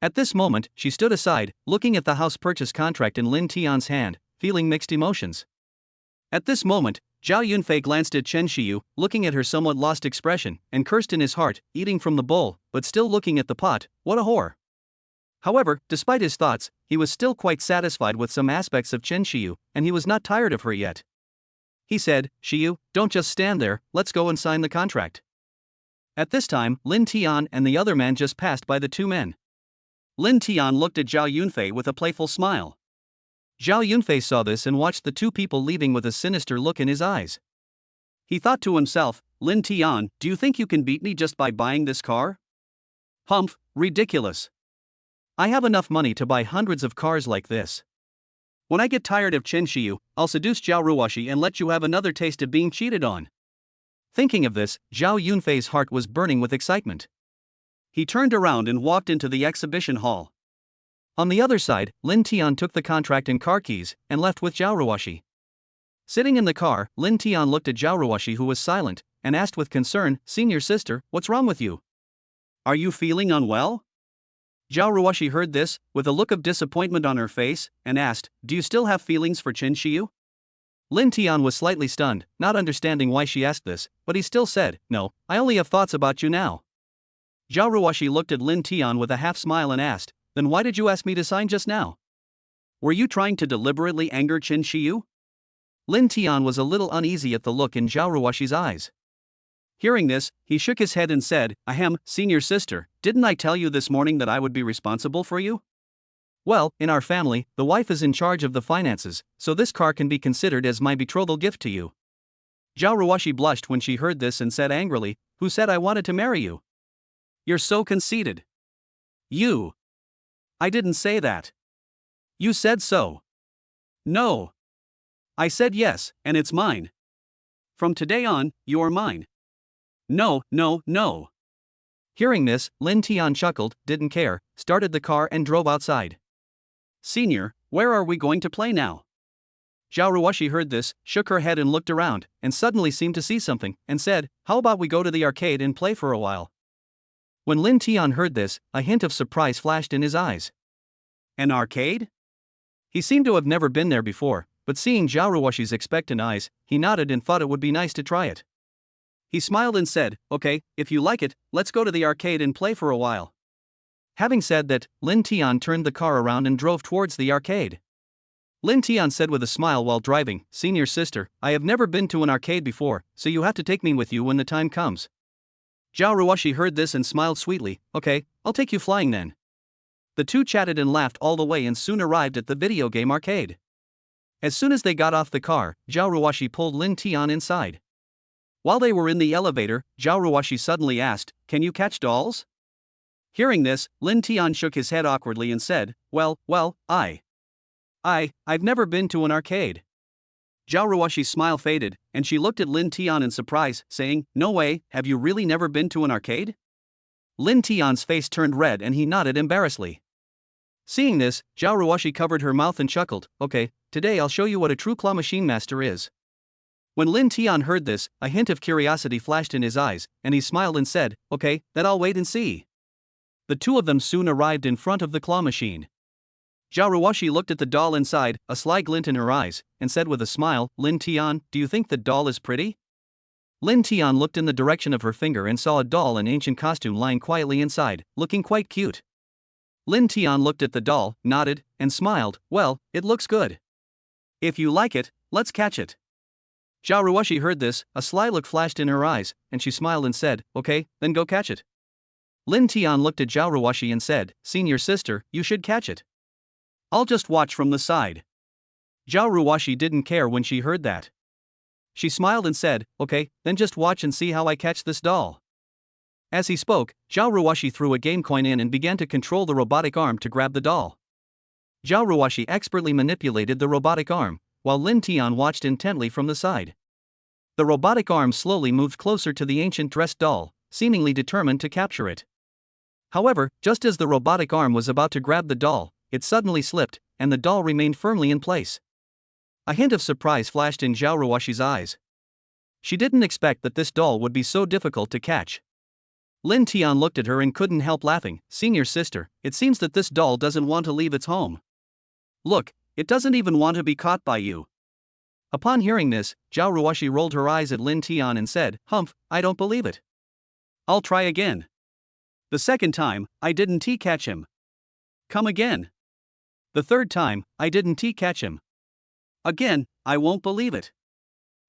At this moment, she stood aside, looking at the house purchase contract in Lin Tian's hand, feeling mixed emotions. At this moment, Zhao Yunfei glanced at Chen Shiyu, looking at her somewhat lost expression, and cursed in his heart, eating from the bowl, but still looking at the pot. What a whore. However, despite his thoughts, he was still quite satisfied with some aspects of Chen Shiyu, and he was not tired of her yet. He said, "Shiyu, don't just stand there, let's go and sign the contract." At this time, Lin Tian and the other man just passed by the two men. Lin Tian looked at Zhao Yunfei with a playful smile. Zhao Yunfei saw this and watched the two people leaving with a sinister look in his eyes. He thought to himself, "Lin Tian, do you think you can beat me just by buying this car? Humph, ridiculous. I have enough money to buy hundreds of cars like this. When I get tired of Chen Shiyu, I'll seduce Xiao Ruashi and let you have another taste of being cheated on." Thinking of this, Zhao Yunfei's heart was burning with excitement. He turned around and walked into the exhibition hall. On the other side, Lin Tian took the contract and car keys, and left with Xiao Ruashi. Sitting in the car, Lin Tian looked at Xiao Ruashi, who was silent, and asked with concern, "Senior sister, what's wrong with you? Are you feeling unwell? Xiao Ruashi heard this, with a look of disappointment on her face, and asked, Do you still have feelings for Qin Shiyu? Lin Tian was slightly stunned, not understanding why she asked this, but he still said, No, I only have thoughts about you now. Xiao Ruashi looked at Lin Tian with a half smile and asked, Then why did you ask me to sign just now? Were you trying to deliberately anger Qin Shiyu? Lin Tian was a little uneasy at the look in Xiao Ruashi's eyes. Hearing this, he shook his head and said, Ahem, senior sister, didn't I tell you this morning that I would be responsible for you? Well, in our family, the wife is in charge of the finances, so this car can be considered as my betrothal gift to you. Xiao Ruashi blushed when she heard this and said angrily, Who said I wanted to marry you? You're so conceited. You. I didn't say that. You said so. No. I said yes, and it's mine. From today on, you're mine. No, no, no. Hearing this, Lin Tian chuckled, didn't care, started the car and drove outside. Senior, where are we going to play now? Xiao Ruashi heard this, shook her head and looked around, and suddenly seemed to see something, and said, How about we go to the arcade and play for a while? When Lin Tian heard this, a hint of surprise flashed in his eyes. An arcade? He seemed to have never been there before, but seeing Xiao Ruashi's expectant eyes, he nodded and thought it would be nice to try it. He smiled and said, Okay, if you like it, let's go to the arcade and play for a while. Having said that, Lin Tian turned the car around and drove towards the arcade. Lin Tian said with a smile while driving, Senior sister, I have never been to an arcade before, so you have to take me with you when the time comes. Xiao Ruashi heard this and smiled sweetly, Okay, I'll take you flying then. The two chatted and laughed all the way and soon arrived at the video game arcade. As soon as they got off the car, Xiao Ruashi pulled Lin Tian inside. While they were in the elevator, Xiao Ruashi suddenly asked, Can you catch dolls? Hearing this, Lin Tian shook his head awkwardly and said, Well, I've never been to an arcade. Xiao Ruashi's smile faded, and she looked at Lin Tian in surprise, saying, No way, have you really never been to an arcade? Lin Tian's face turned red and he nodded embarrassedly. Seeing this, Xiao Ruashi covered her mouth and chuckled, Okay, today I'll show you what a true claw machine master is. When Lin Tian heard this, a hint of curiosity flashed in his eyes, and he smiled and said, Okay, then I'll wait and see. The two of them soon arrived in front of the claw machine. Xiao Ruashi looked at the doll inside, a sly glint in her eyes, and said with a smile, Lin Tian, do you think the doll is pretty? Lin Tian looked in the direction of her finger and saw a doll in ancient costume lying quietly inside, looking quite cute. Lin Tian looked at the doll, nodded, and smiled, Well, it looks good. If you like it, let's catch it. Xiao Ruashi heard this, a sly look flashed in her eyes, and she smiled and said, Okay, then go catch it. Lin Tian looked at Xiao Ruashi and said, Senior sister, you should catch it. I'll just watch from the side. Xiao Ruashi didn't care when she heard that. She smiled and said, Okay, then just watch and see how I catch this doll. As he spoke, Xiao Ruashi threw a game coin in and began to control the robotic arm to grab the doll. Xiao Ruashi expertly manipulated the robotic arm, while Lin Tian watched intently from the side. The robotic arm slowly moved closer to the ancient dressed doll, seemingly determined to capture it. However, just as the robotic arm was about to grab the doll, it suddenly slipped, and the doll remained firmly in place. A hint of surprise flashed in Xiao Ruashi's eyes. She didn't expect that this doll would be so difficult to catch. Lin Tian looked at her and couldn't help laughing, Senior sister, it seems that this doll doesn't want to leave its home. Look, it doesn't even want to be caught by you. Upon hearing this, Xiao Ruashi rolled her eyes at Lin Tian and said, Humph, I don't believe it. I'll try again. The second time, I didn't catch him. Come again. The third time, I didn't catch him. Again, I won't believe it.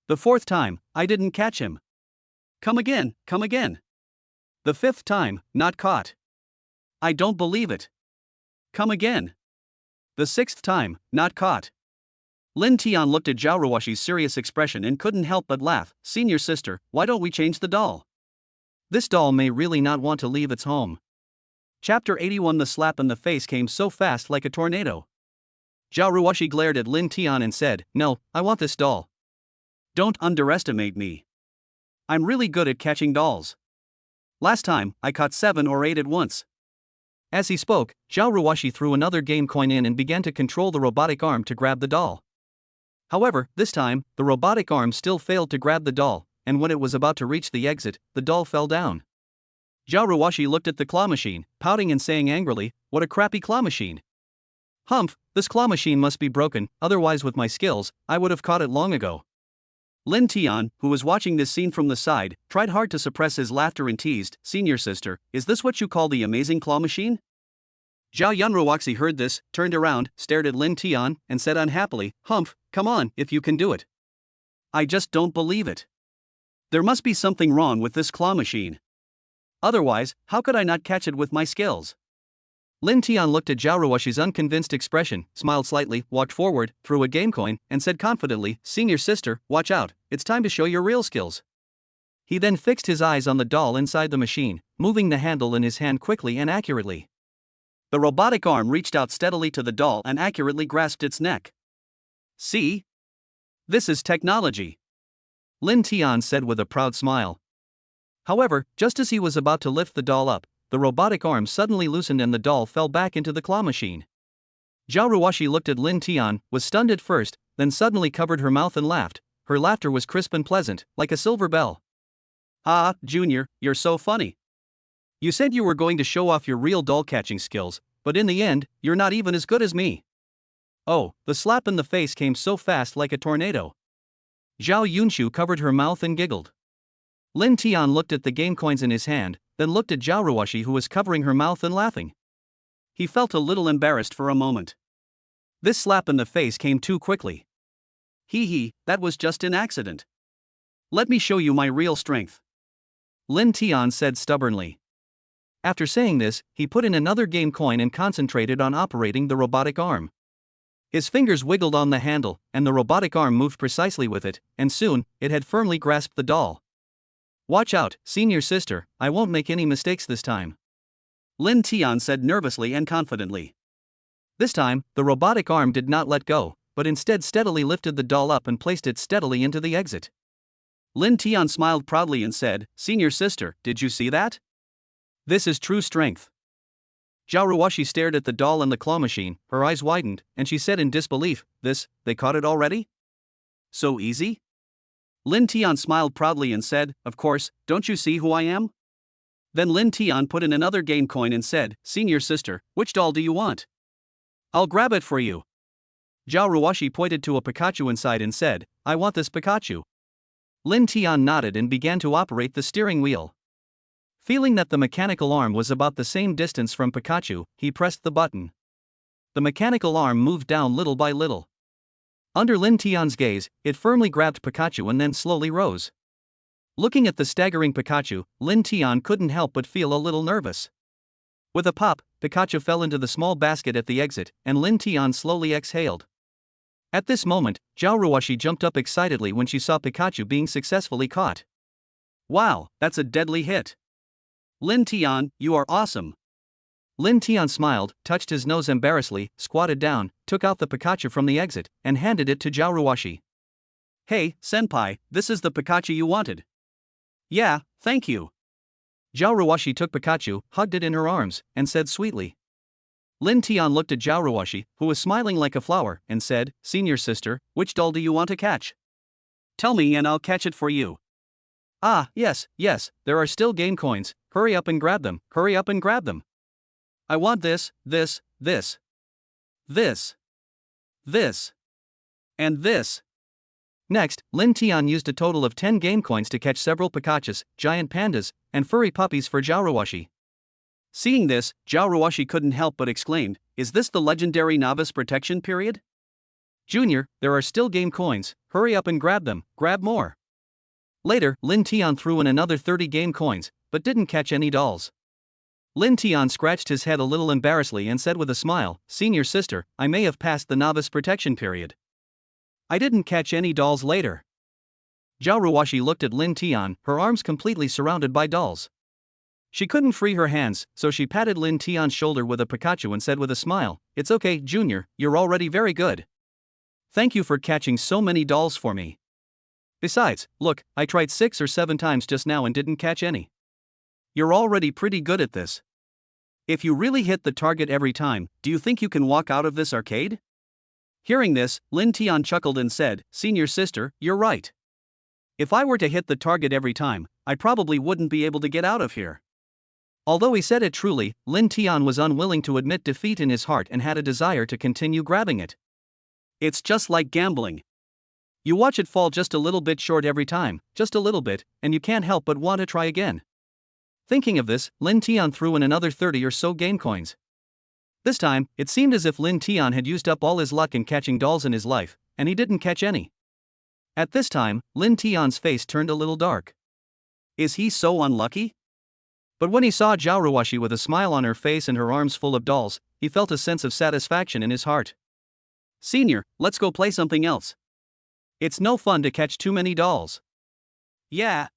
The fourth time, I didn't catch him. Come again, come again. The fifth time, not caught. I don't believe it. Come again. The sixth time, not caught. Lin Tian looked at Xiao Ruashi's serious expression and couldn't help but laugh, Senior sister, why don't we change the doll? This doll may really not want to leave its home. Chapter 81. The slap in the face came so fast like a tornado. Xiao Ruashi glared at Lin Tian and said, No, I want this doll. Don't underestimate me. I'm really good at catching dolls. Last time, I caught 7 or 8 at once. As he spoke, Xiao Ruashi threw another game coin in and began to control the robotic arm to grab the doll. However, this time, the robotic arm still failed to grab the doll, and when it was about to reach the exit, the doll fell down. Xiao Ruashi looked at the claw machine, pouting and saying angrily, "What a crappy claw machine. Humph, this claw machine must be broken, otherwise with my skills, I would have caught it long ago." Lin Tian, who was watching this scene from the side, tried hard to suppress his laughter and teased, "Senior sister, is this what you call the amazing claw machine?" Zhao Yunruoxi heard this, turned around, stared at Lin Tian, and said unhappily, "Humph, come on, if you can do it. I just don't believe it. There must be something wrong with this claw machine. Otherwise, how could I not catch it with my skills?" Lin Tian looked at Xiao Ruashi's unconvinced expression, smiled slightly, walked forward, threw a game coin, and said confidently, "Senior sister, watch out, it's time to show your real skills." He then fixed his eyes on the doll inside the machine, moving the handle in his hand quickly and accurately. The robotic arm reached out steadily to the doll and accurately grasped its neck. "See? This is technology," Lin Tian said with a proud smile. However, just as he was about to lift the doll up, the robotic arm suddenly loosened and the doll fell back into the claw machine. Xiao Ruashi looked at Lin Tian, was stunned at first, then suddenly covered her mouth and laughed. Her laughter was crisp and pleasant, like a silver bell. "Ah, Junior, you're so funny. You said you were going to show off your real doll catching skills, but in the end, you're not even as good as me." Oh, the slap in the face came so fast like a tornado. Zhao Yunshu covered her mouth and giggled. Lin Tian looked at the game coins in his hand, then looked at Xiao Ruashi who was covering her mouth and laughing. He felt a little embarrassed for a moment. This slap in the face came too quickly. Hee, that was just an accident. Let me show you my real strength," Lin Tian said stubbornly. After saying this, he put in another game coin and concentrated on operating the robotic arm. His fingers wiggled on the handle, and the robotic arm moved precisely with it, and soon, it had firmly grasped the doll. "Watch out, senior sister, I won't make any mistakes this time," Lin Tian said nervously and confidently. This time, the robotic arm did not let go, but instead steadily lifted the doll up and placed it steadily into the exit. Lin Tian smiled proudly and said, "Senior sister, did you see that? This is true strength." Xiao Ruashi stared at the doll and the claw machine, her eyes widened, and she said in disbelief, they caught it already? So easy?" Lin Tian smiled proudly and said, "Of course, don't you see who I am?" Then Lin Tian put in another game coin and said, "Senior sister, which doll do you want? I'll grab it for you." Xiao Ruashi pointed to a Pikachu inside and said, "I want this Pikachu." Lin Tian nodded and began to operate the steering wheel. Feeling that the mechanical arm was about the same distance from Pikachu, he pressed the button. The mechanical arm moved down little by little. Under Lin Tian's gaze, it firmly grabbed Pikachu and then slowly rose. Looking at the staggering Pikachu, Lin Tian couldn't help but feel a little nervous. With a pop, Pikachu fell into the small basket at the exit, and Lin Tian slowly exhaled. At this moment, Xiao Ruashi jumped up excitedly when she saw Pikachu being successfully caught. "Wow, that's a deadly hit. Lin Tian, you are awesome." Lin Tian smiled, touched his nose embarrassedly, squatted down, took out the Pikachu from the exit, and handed it to Xiao Ruashi. "Hey, senpai, this is the Pikachu you wanted." "Yeah, thank you." Xiao Ruashi took Pikachu, hugged it in her arms, and said sweetly. Lin Tian looked at Xiao Ruashi, who was smiling like a flower, and said, "Senior sister, which doll do you want to catch? Tell me and I'll catch it for you." "Ah, yes, there are still game coins, hurry up and grab them, hurry up and grab them. I want this, and this." Next, Lin Tian used a total of 10 game coins to catch several Pikachus, giant pandas, and furry puppies for Xiao Ruashi. Seeing this, Xiao Ruashi couldn't help but exclaimed, "Is this the legendary novice protection period? Junior, there are still game coins, hurry up and grab them, grab more." Later, Lin Tian threw in another 30 game coins, but didn't catch any dolls. Lin Tian scratched his head a little embarrassedly and said with a smile, "Senior sister, I may have passed the novice protection period. I didn't catch any dolls later." Xiao Ruashi looked at Lin Tian, her arms completely surrounded by dolls. She couldn't free her hands, so she patted Lin Tian's shoulder with a Pikachu and said with a smile, "It's okay, Junior, you're already very good. Thank you for catching so many dolls for me. Besides, look, I tried 6 or 7 times just now and didn't catch any. You're already pretty good at this. If you really hit the target every time, do you think you can walk out of this arcade?" Hearing this, Lin Tian chuckled and said, "Senior sister, you're right. If I were to hit the target every time, I probably wouldn't be able to get out of here. Although he said it truly, Lin Tian was unwilling to admit defeat in his heart and had a desire to continue grabbing it. It's just like gambling. You watch it fall just a little bit short every time, just a little bit, and you can't help but want to try again. Thinking of this, Lin Tian threw in another 30 or so game coins. This time, it seemed as if Lin Tian had used up all his luck in catching dolls in his life, and he didn't catch any. At this time, Lin Tian's face turned a little dark. Is he so unlucky? But when he saw Xiao Ruashi with a smile on her face and her arms full of dolls, he felt a sense of satisfaction in his heart. Senior, let's go play something else. It's no fun to catch too many dolls. Yeah.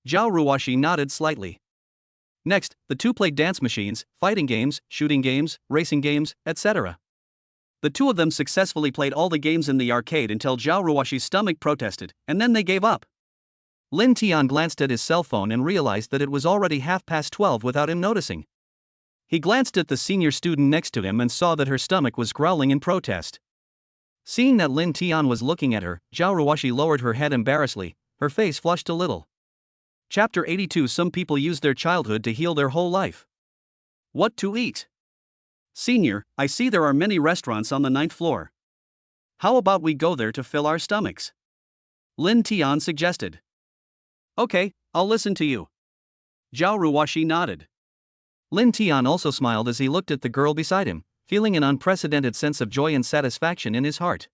Xiao Ruashi nodded slightly. Next, the two played dance machines, fighting games, shooting games, racing games, etc. The two of them successfully played all the games in the arcade until Xiao Ruashi's stomach protested, and then they gave up. Lin Tian glanced at his cell phone and realized that it was already 12:30 without him noticing. He glanced at the senior student next to him and saw that her stomach was growling in protest. Seeing that Lin Tian was looking at her, Xiao Ruashi lowered her head embarrassedly, her face flushed a little. Chapter 82. Some people use their childhood to heal their whole life. What to eat? Senior, I see there are many restaurants on the 9th floor. How about we go there to fill our stomachs? Lin Tian suggested. Okay, I'll listen to you. Xiao Ruashi nodded. Lin Tian also smiled as he looked at the girl beside him, feeling an unprecedented sense of joy and satisfaction in his heart.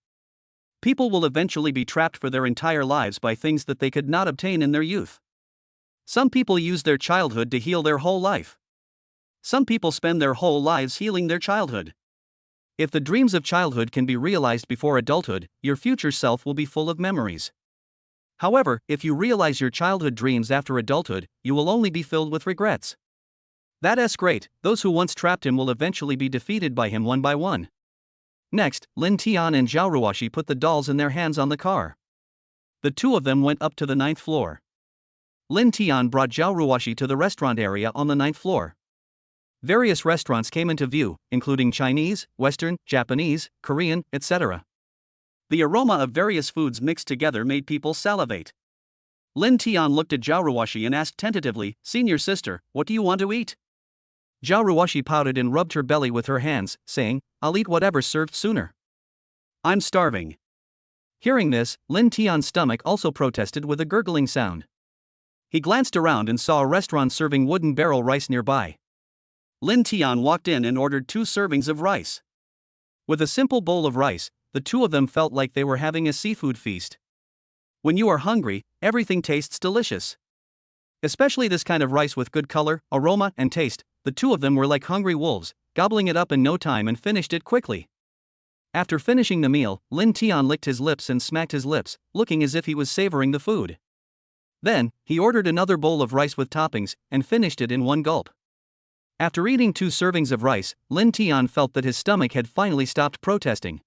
People will eventually be trapped for their entire lives by things that they could not obtain in their youth. Some people use their childhood to heal their whole life. Some people spend their whole lives healing their childhood. If the dreams of childhood can be realized before adulthood, your future self will be full of memories. However, if you realize your childhood dreams after adulthood, you will only be filled with regrets. That's great, those who once trapped him will eventually be defeated by him one by one. Next, Lin Tian and Xiao Ruashi put the dolls in their hands on the car. The two of them went up to the 9th floor. Lin Tian brought Xiao Ruashi to the restaurant area on the 9th floor. Various restaurants came into view, including Chinese, Western, Japanese, Korean, etc. The aroma of various foods mixed together made people salivate. Lin Tian looked at Xiao Ruashi and asked tentatively, Senior sister, what do you want to eat? Xiao Ruashi pouted and rubbed her belly with her hands, saying, I'll eat whatever's served sooner. I'm starving. Hearing this, Lin Tian's stomach also protested with a gurgling sound. He glanced around and saw a restaurant serving wooden barrel rice nearby. Lin Tian walked in and ordered 2 servings of rice. With a simple bowl of rice, the two of them felt like they were having a seafood feast. When you are hungry, everything tastes delicious. Especially this kind of rice with good color, aroma, and taste. The two of them were like hungry wolves, gobbling it up in no time and finished it quickly. After finishing the meal, Lin Tian licked his lips and smacked his lips, looking as if he was savoring the food. Then, he ordered another bowl of rice with toppings, and finished it in one gulp. After eating 2 servings of rice, Lin Tian felt that his stomach had finally stopped protesting.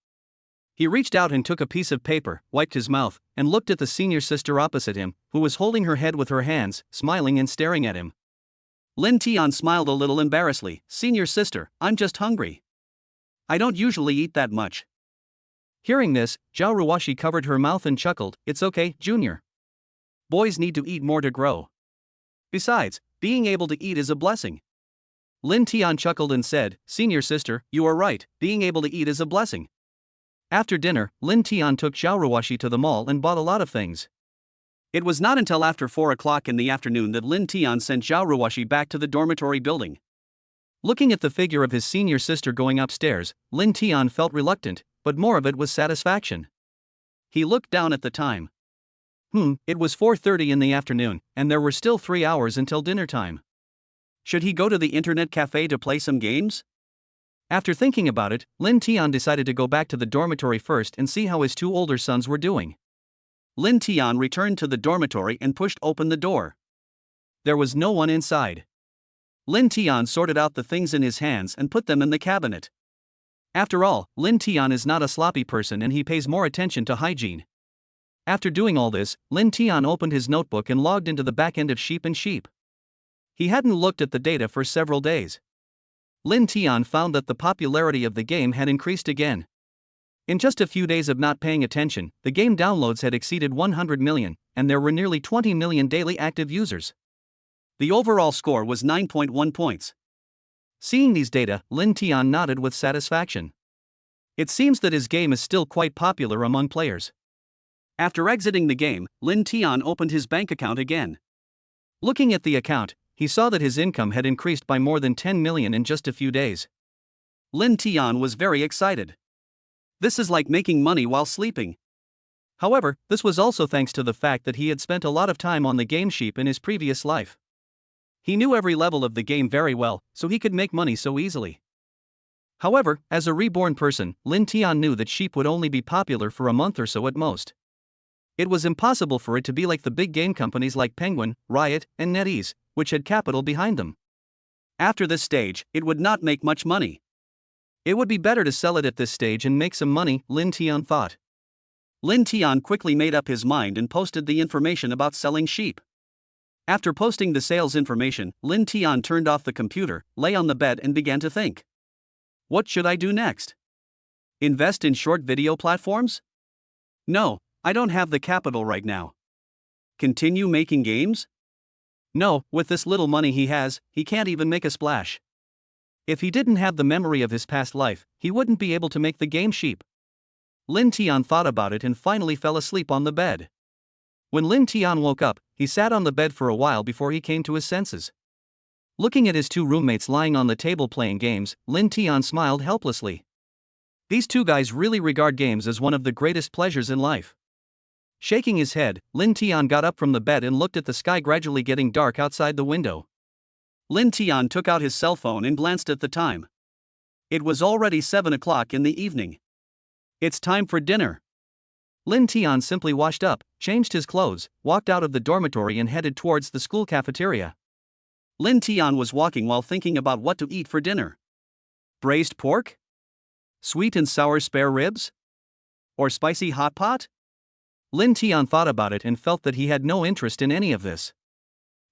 He reached out and took a piece of paper, wiped his mouth, and looked at the senior sister opposite him, who was holding her head with her hands, smiling and staring at him. Lin Tian smiled a little embarrassedly, Senior sister, I'm just hungry. I don't usually eat that much. Hearing this, Xiao Ruashi covered her mouth and chuckled, It's okay, Junior. Boys need to eat more to grow. Besides, being able to eat is a blessing. Lin Tian chuckled and said, Senior sister, you are right, being able to eat is a blessing. After dinner, Lin Tian took Xiao Ruashi to the mall and bought a lot of things. It was not until after 4 o'clock in the afternoon that Lin Tian sent Xiao Ruashi back to the dormitory building. Looking at the figure of his senior sister going upstairs, Lin Tian felt reluctant, but more of it was satisfaction. He looked down at the time. It was 4:30 in the afternoon, and there were still 3 hours until dinner time. Should he go to the internet cafe to play some games? After thinking about it, Lin Tian decided to go back to the dormitory first and see how his 2 older sons were doing. Lin Tian returned to the dormitory and pushed open the door. There was no one inside. Lin Tian sorted out the things in his hands and put them in the cabinet. After all, Lin Tian is not a sloppy person and he pays more attention to hygiene. After doing all this, Lin Tian opened his notebook and logged into the backend of Sheep and Sheep. He hadn't looked at the data for several days. Lin Tian found that the popularity of the game had increased again. In just a few days of not paying attention, the game downloads had exceeded 100 million, and there were nearly 20 million daily active users. The overall score was 9.1 points. Seeing these data, Lin Tian nodded with satisfaction. It seems that his game is still quite popular among players. After exiting the game, Lin Tian opened his bank account again. Looking at the account, he saw that his income had increased by more than 10 million in just a few days. Lin Tian was very excited. This is like making money while sleeping. However, this was also thanks to the fact that he had spent a lot of time on the game sheep in his previous life. He knew every level of the game very well, so he could make money so easily. However, as a reborn person, Lin Tian knew that sheep would only be popular for a month or so at most. It was impossible for it to be like the big game companies like Penguin, Riot, and NetEase, which had capital behind them. After this stage, it would not make much money. It would be better to sell it at this stage and make some money, Lin Tian thought. Lin Tian quickly made up his mind and posted the information about selling sheep. After posting the sales information, Lin Tian turned off the computer, lay on the bed and began to think. What should I do next? Invest in short video platforms? No, I don't have the capital right now. Continue making games? No, with this little money he has, he can't even make a splash. If he didn't have the memory of his past life, he wouldn't be able to make the game sheep. Lin Tian thought about it and finally fell asleep on the bed. When Lin Tian woke up, he sat on the bed for a while before he came to his senses. Looking at his two roommates lying on the table playing games, Lin Tian smiled helplessly. These two guys really regard games as one of the greatest pleasures in life. Shaking his head, Lin Tian got up from the bed and looked at the sky gradually getting dark outside the window. Lin Tian took out his cell phone and glanced at the time. It was already 7 o'clock in the evening. It's time for dinner. Lin Tian simply washed up, changed his clothes, walked out of the dormitory and headed towards the school cafeteria. Lin Tian was walking while thinking about what to eat for dinner. Braised pork? Sweet and sour spare ribs? Or spicy hot pot? Lin Tian thought about it and felt that he had no interest in any of this.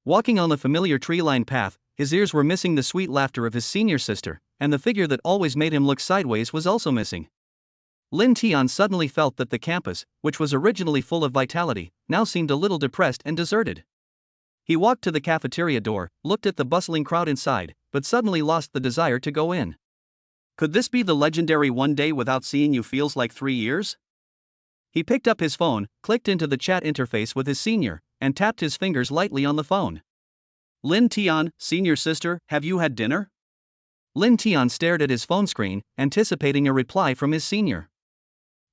Walking on the familiar tree-lined path, his ears were missing the sweet laughter of his senior sister, and the figure that always made him look sideways was also missing. Lin Tian suddenly felt that the campus, which was originally full of vitality, now seemed a little depressed and deserted. He walked to the cafeteria door, looked at the bustling crowd inside, but suddenly lost the desire to go in. Could this be the legendary "one day without seeing you feels like 3 years"? He picked up his phone, clicked into the chat interface with his senior, and tapped his fingers lightly on the phone. Lin Tian, senior sister, have you had dinner? Lin Tian stared at his phone screen, anticipating a reply from his senior.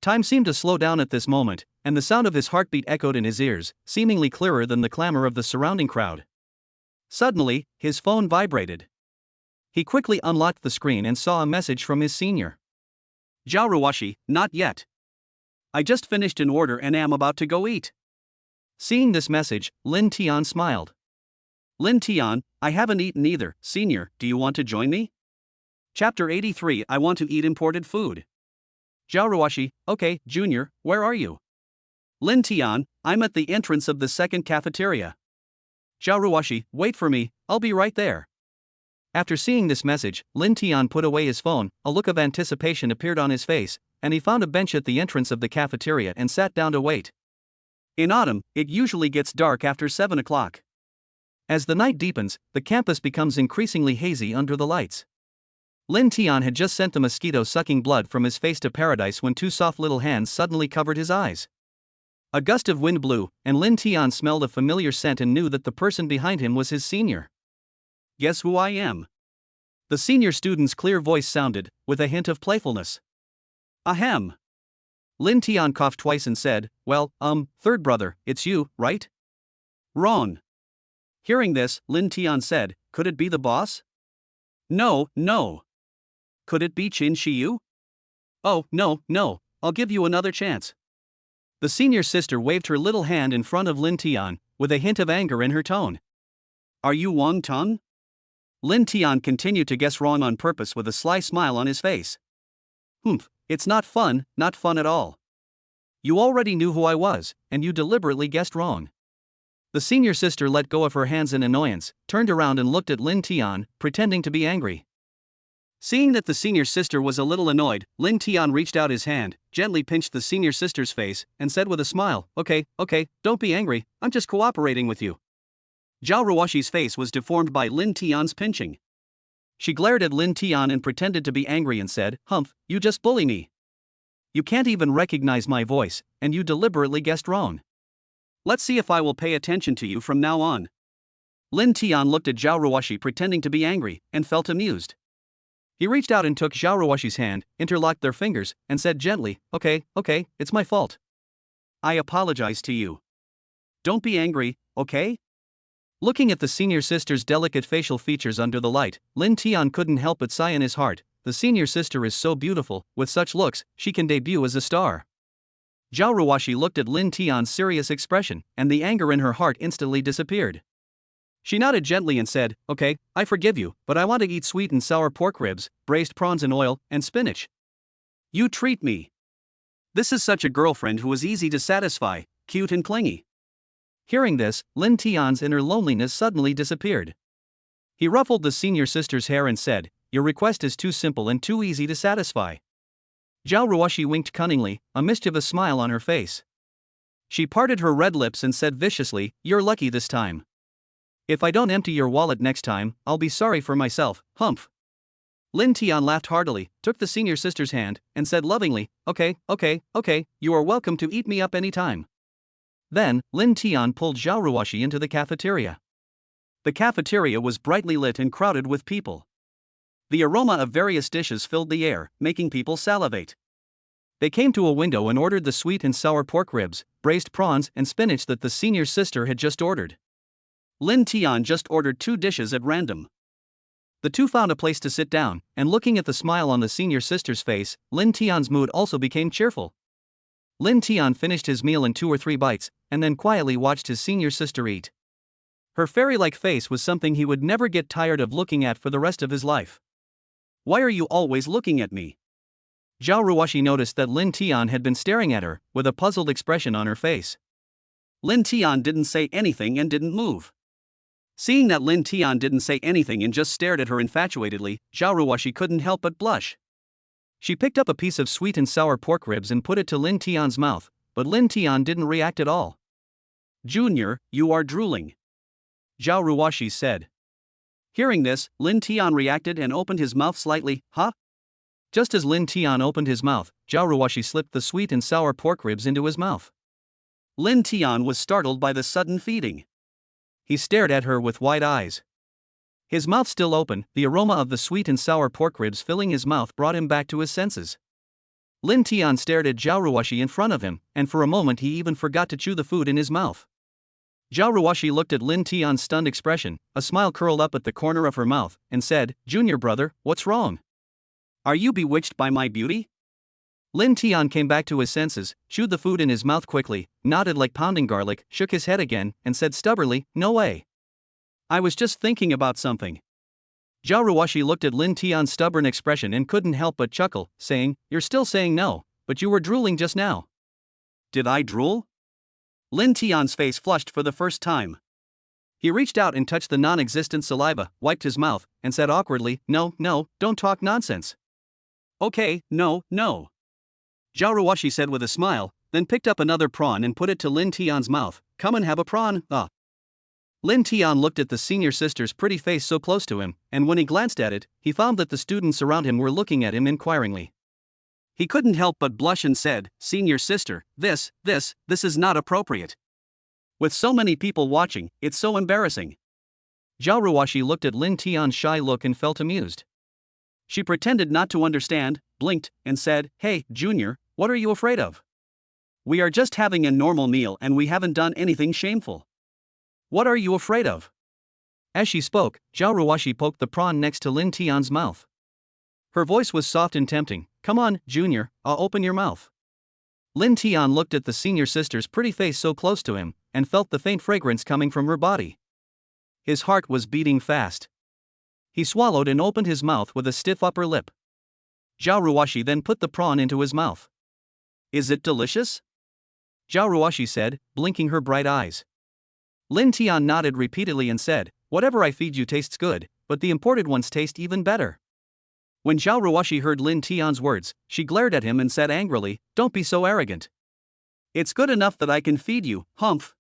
Time seemed to slow down at this moment, and the sound of his heartbeat echoed in his ears, seemingly clearer than the clamor of the surrounding crowd. Suddenly, his phone vibrated. He quickly unlocked the screen and saw a message from his senior. Xiao Ruashi, not yet. I just finished an order and am about to go eat. Seeing this message, Lin Tian smiled. Lin Tian, I haven't eaten either, senior, do you want to join me? Chapter 83 I want to eat imported food. Xiao Ruashi, okay, junior, where are you? Lin Tian, I'm at the entrance of the second cafeteria. Xiao Ruashi, wait for me, I'll be right there. After seeing this message, Lin Tian put away his phone, a look of anticipation appeared on his face, and he found a bench at the entrance of the cafeteria and sat down to wait. In autumn, it usually gets dark after 7 o'clock. As the night deepens, the campus becomes increasingly hazy under the lights. Lin Tian had just sent the mosquito sucking blood from his face to paradise when two soft little hands suddenly covered his eyes. A gust of wind blew, and Lin Tian smelled a familiar scent and knew that the person behind him was his senior. Guess who I am? The senior student's clear voice sounded, with a hint of playfulness. Ahem. Lin Tian coughed twice and said, well, third brother, it's you, right? Wrong. Hearing this, Lin Tian said, could it be the boss? No. Could it be Qin Shiyu? Oh, no, I'll give you another chance. The senior sister waved her little hand in front of Lin Tian, with a hint of anger in her tone. Are you Wang Tong? Lin Tian continued to guess wrong on purpose with a sly smile on his face. Humph, it's not fun at all. You already knew who I was, and you deliberately guessed wrong. The senior sister let go of her hands in annoyance, turned around and looked at Lin Tian, pretending to be angry. Seeing that the senior sister was a little annoyed, Lin Tian reached out his hand, gently pinched the senior sister's face, and said with a smile, okay, don't be angry, I'm just cooperating with you. Xiao Ruashi's face was deformed by Lin Tian's pinching. She glared at Lin Tian and pretended to be angry and said, "Humph, you just bully me. You can't even recognize my voice, and you deliberately guessed wrong. Let's see if I will pay attention to you from now on." Lin Tian looked at Xiao Ruashi pretending to be angry, and felt amused. He reached out and took Xiao Ruashi's hand, interlocked their fingers, and said gently, okay, it's my fault. I apologize to you. Don't be angry, okay? Looking at the senior sister's delicate facial features under the light, Lin Tian couldn't help but sigh in his heart. The senior sister is so beautiful, with such looks, she can debut as a star. Xiao Ruashi looked at Lin Tian's serious expression, and the anger in her heart instantly disappeared. She nodded gently and said, "Okay, I forgive you, but I want to eat sweet and sour pork ribs, braised prawns in oil, and spinach. You treat me. This is such a girlfriend who is easy to satisfy, cute and clingy." Hearing this, Lin Tian's inner loneliness suddenly disappeared. He ruffled the senior sister's hair and said, "Your request is too simple and too easy to satisfy." Xiao Ruashi winked cunningly, a mischievous smile on her face. She parted her red lips and said viciously, "You're lucky this time. If I don't empty your wallet next time, I'll be sorry for myself, humph." Lin Tian laughed heartily, took the senior sister's hand, and said lovingly, Okay, you are welcome to eat me up any time." Then, Lin Tian pulled Xiao Ruashi into the cafeteria. The cafeteria was brightly lit and crowded with people. The aroma of various dishes filled the air, making people salivate. They came to a window and ordered the sweet and sour pork ribs, braised prawns, and spinach that the senior sister had just ordered. Lin Tian just ordered 2 dishes at random. The two found a place to sit down, and looking at the smile on the senior sister's face, Lin Tian's mood also became cheerful. Lin Tian finished his meal in 2 or 3 bites, and then quietly watched his senior sister eat. Her fairy-like face was something he would never get tired of looking at for the rest of his life. "Why are you always looking at me?" Xiao Ruashi noticed that Lin Tian had been staring at her, with a puzzled expression on her face. Lin Tian didn't say anything and didn't move. Seeing that Lin Tian didn't say anything and just stared at her infatuatedly, Xiao Ruashi couldn't help but blush. She picked up a piece of sweet and sour pork ribs and put it to Lin Tian's mouth, but Lin Tian didn't react at all. "Junior, you are drooling," Xiao Ruashi said. Hearing this, Lin Tian reacted and opened his mouth slightly, "Huh?" Just as Lin Tian opened his mouth, Xiao Ruashi slipped the sweet and sour pork ribs into his mouth. Lin Tian was startled by the sudden feeding. He stared at her with wide eyes. His mouth still open, the aroma of the sweet and sour pork ribs filling his mouth brought him back to his senses. Lin Tian stared at Xiao Ruashi in front of him, and for a moment he even forgot to chew the food in his mouth. Xiao Ruashi looked at Lin Tian's stunned expression, a smile curled up at the corner of her mouth, and said, "Junior brother, what's wrong? Are you bewitched by my beauty?" Lin Tian came back to his senses, chewed the food in his mouth quickly, nodded like pounding garlic, shook his head again, and said stubbornly, "No way. I was just thinking about something." Xiao Ruashi looked at Lin Tian's stubborn expression and couldn't help but chuckle, saying, "You're still saying no, but you were drooling just now." "Did I drool?" Lin Tian's face flushed for the first time. He reached out and touched the non-existent saliva, wiped his mouth, and said awkwardly, No, don't talk nonsense." "Okay, no. Xiao Ruashi said with a smile, then picked up another prawn and put it to Lin Tian's mouth. "Come and have a prawn, ah." Lin Tian looked at the senior sister's pretty face so close to him, and when he glanced at it, he found that the students around him were looking at him inquiringly. He couldn't help but blush and said, "Senior sister, this is not appropriate. With so many people watching, it's so embarrassing." Xiao Ruashi looked at Lin Tian's shy look and felt amused. She pretended not to understand, blinked, and said, "Hey, Junior, what are you afraid of? We are just having a normal meal and we haven't done anything shameful. What are you afraid of?" As she spoke, Xiao Ruashi poked the prawn next to Lin Tian's mouth. Her voice was soft and tempting. "Come on, Junior, I'll open your mouth." Lin Tian looked at the senior sister's pretty face so close to him, and felt the faint fragrance coming from her body. His heart was beating fast. He swallowed and opened his mouth with a stiff upper lip. Xiao Ruashi then put the prawn into his mouth. "Is it delicious?" Xiao Ruashi said, blinking her bright eyes. Lin Tian nodded repeatedly and said, "Whatever I feed you tastes good, but the imported ones taste even better." When Xiao Ruashi heard Lin Tian's words, she glared at him and said angrily, "Don't be so arrogant. It's good enough that I can feed you, humph."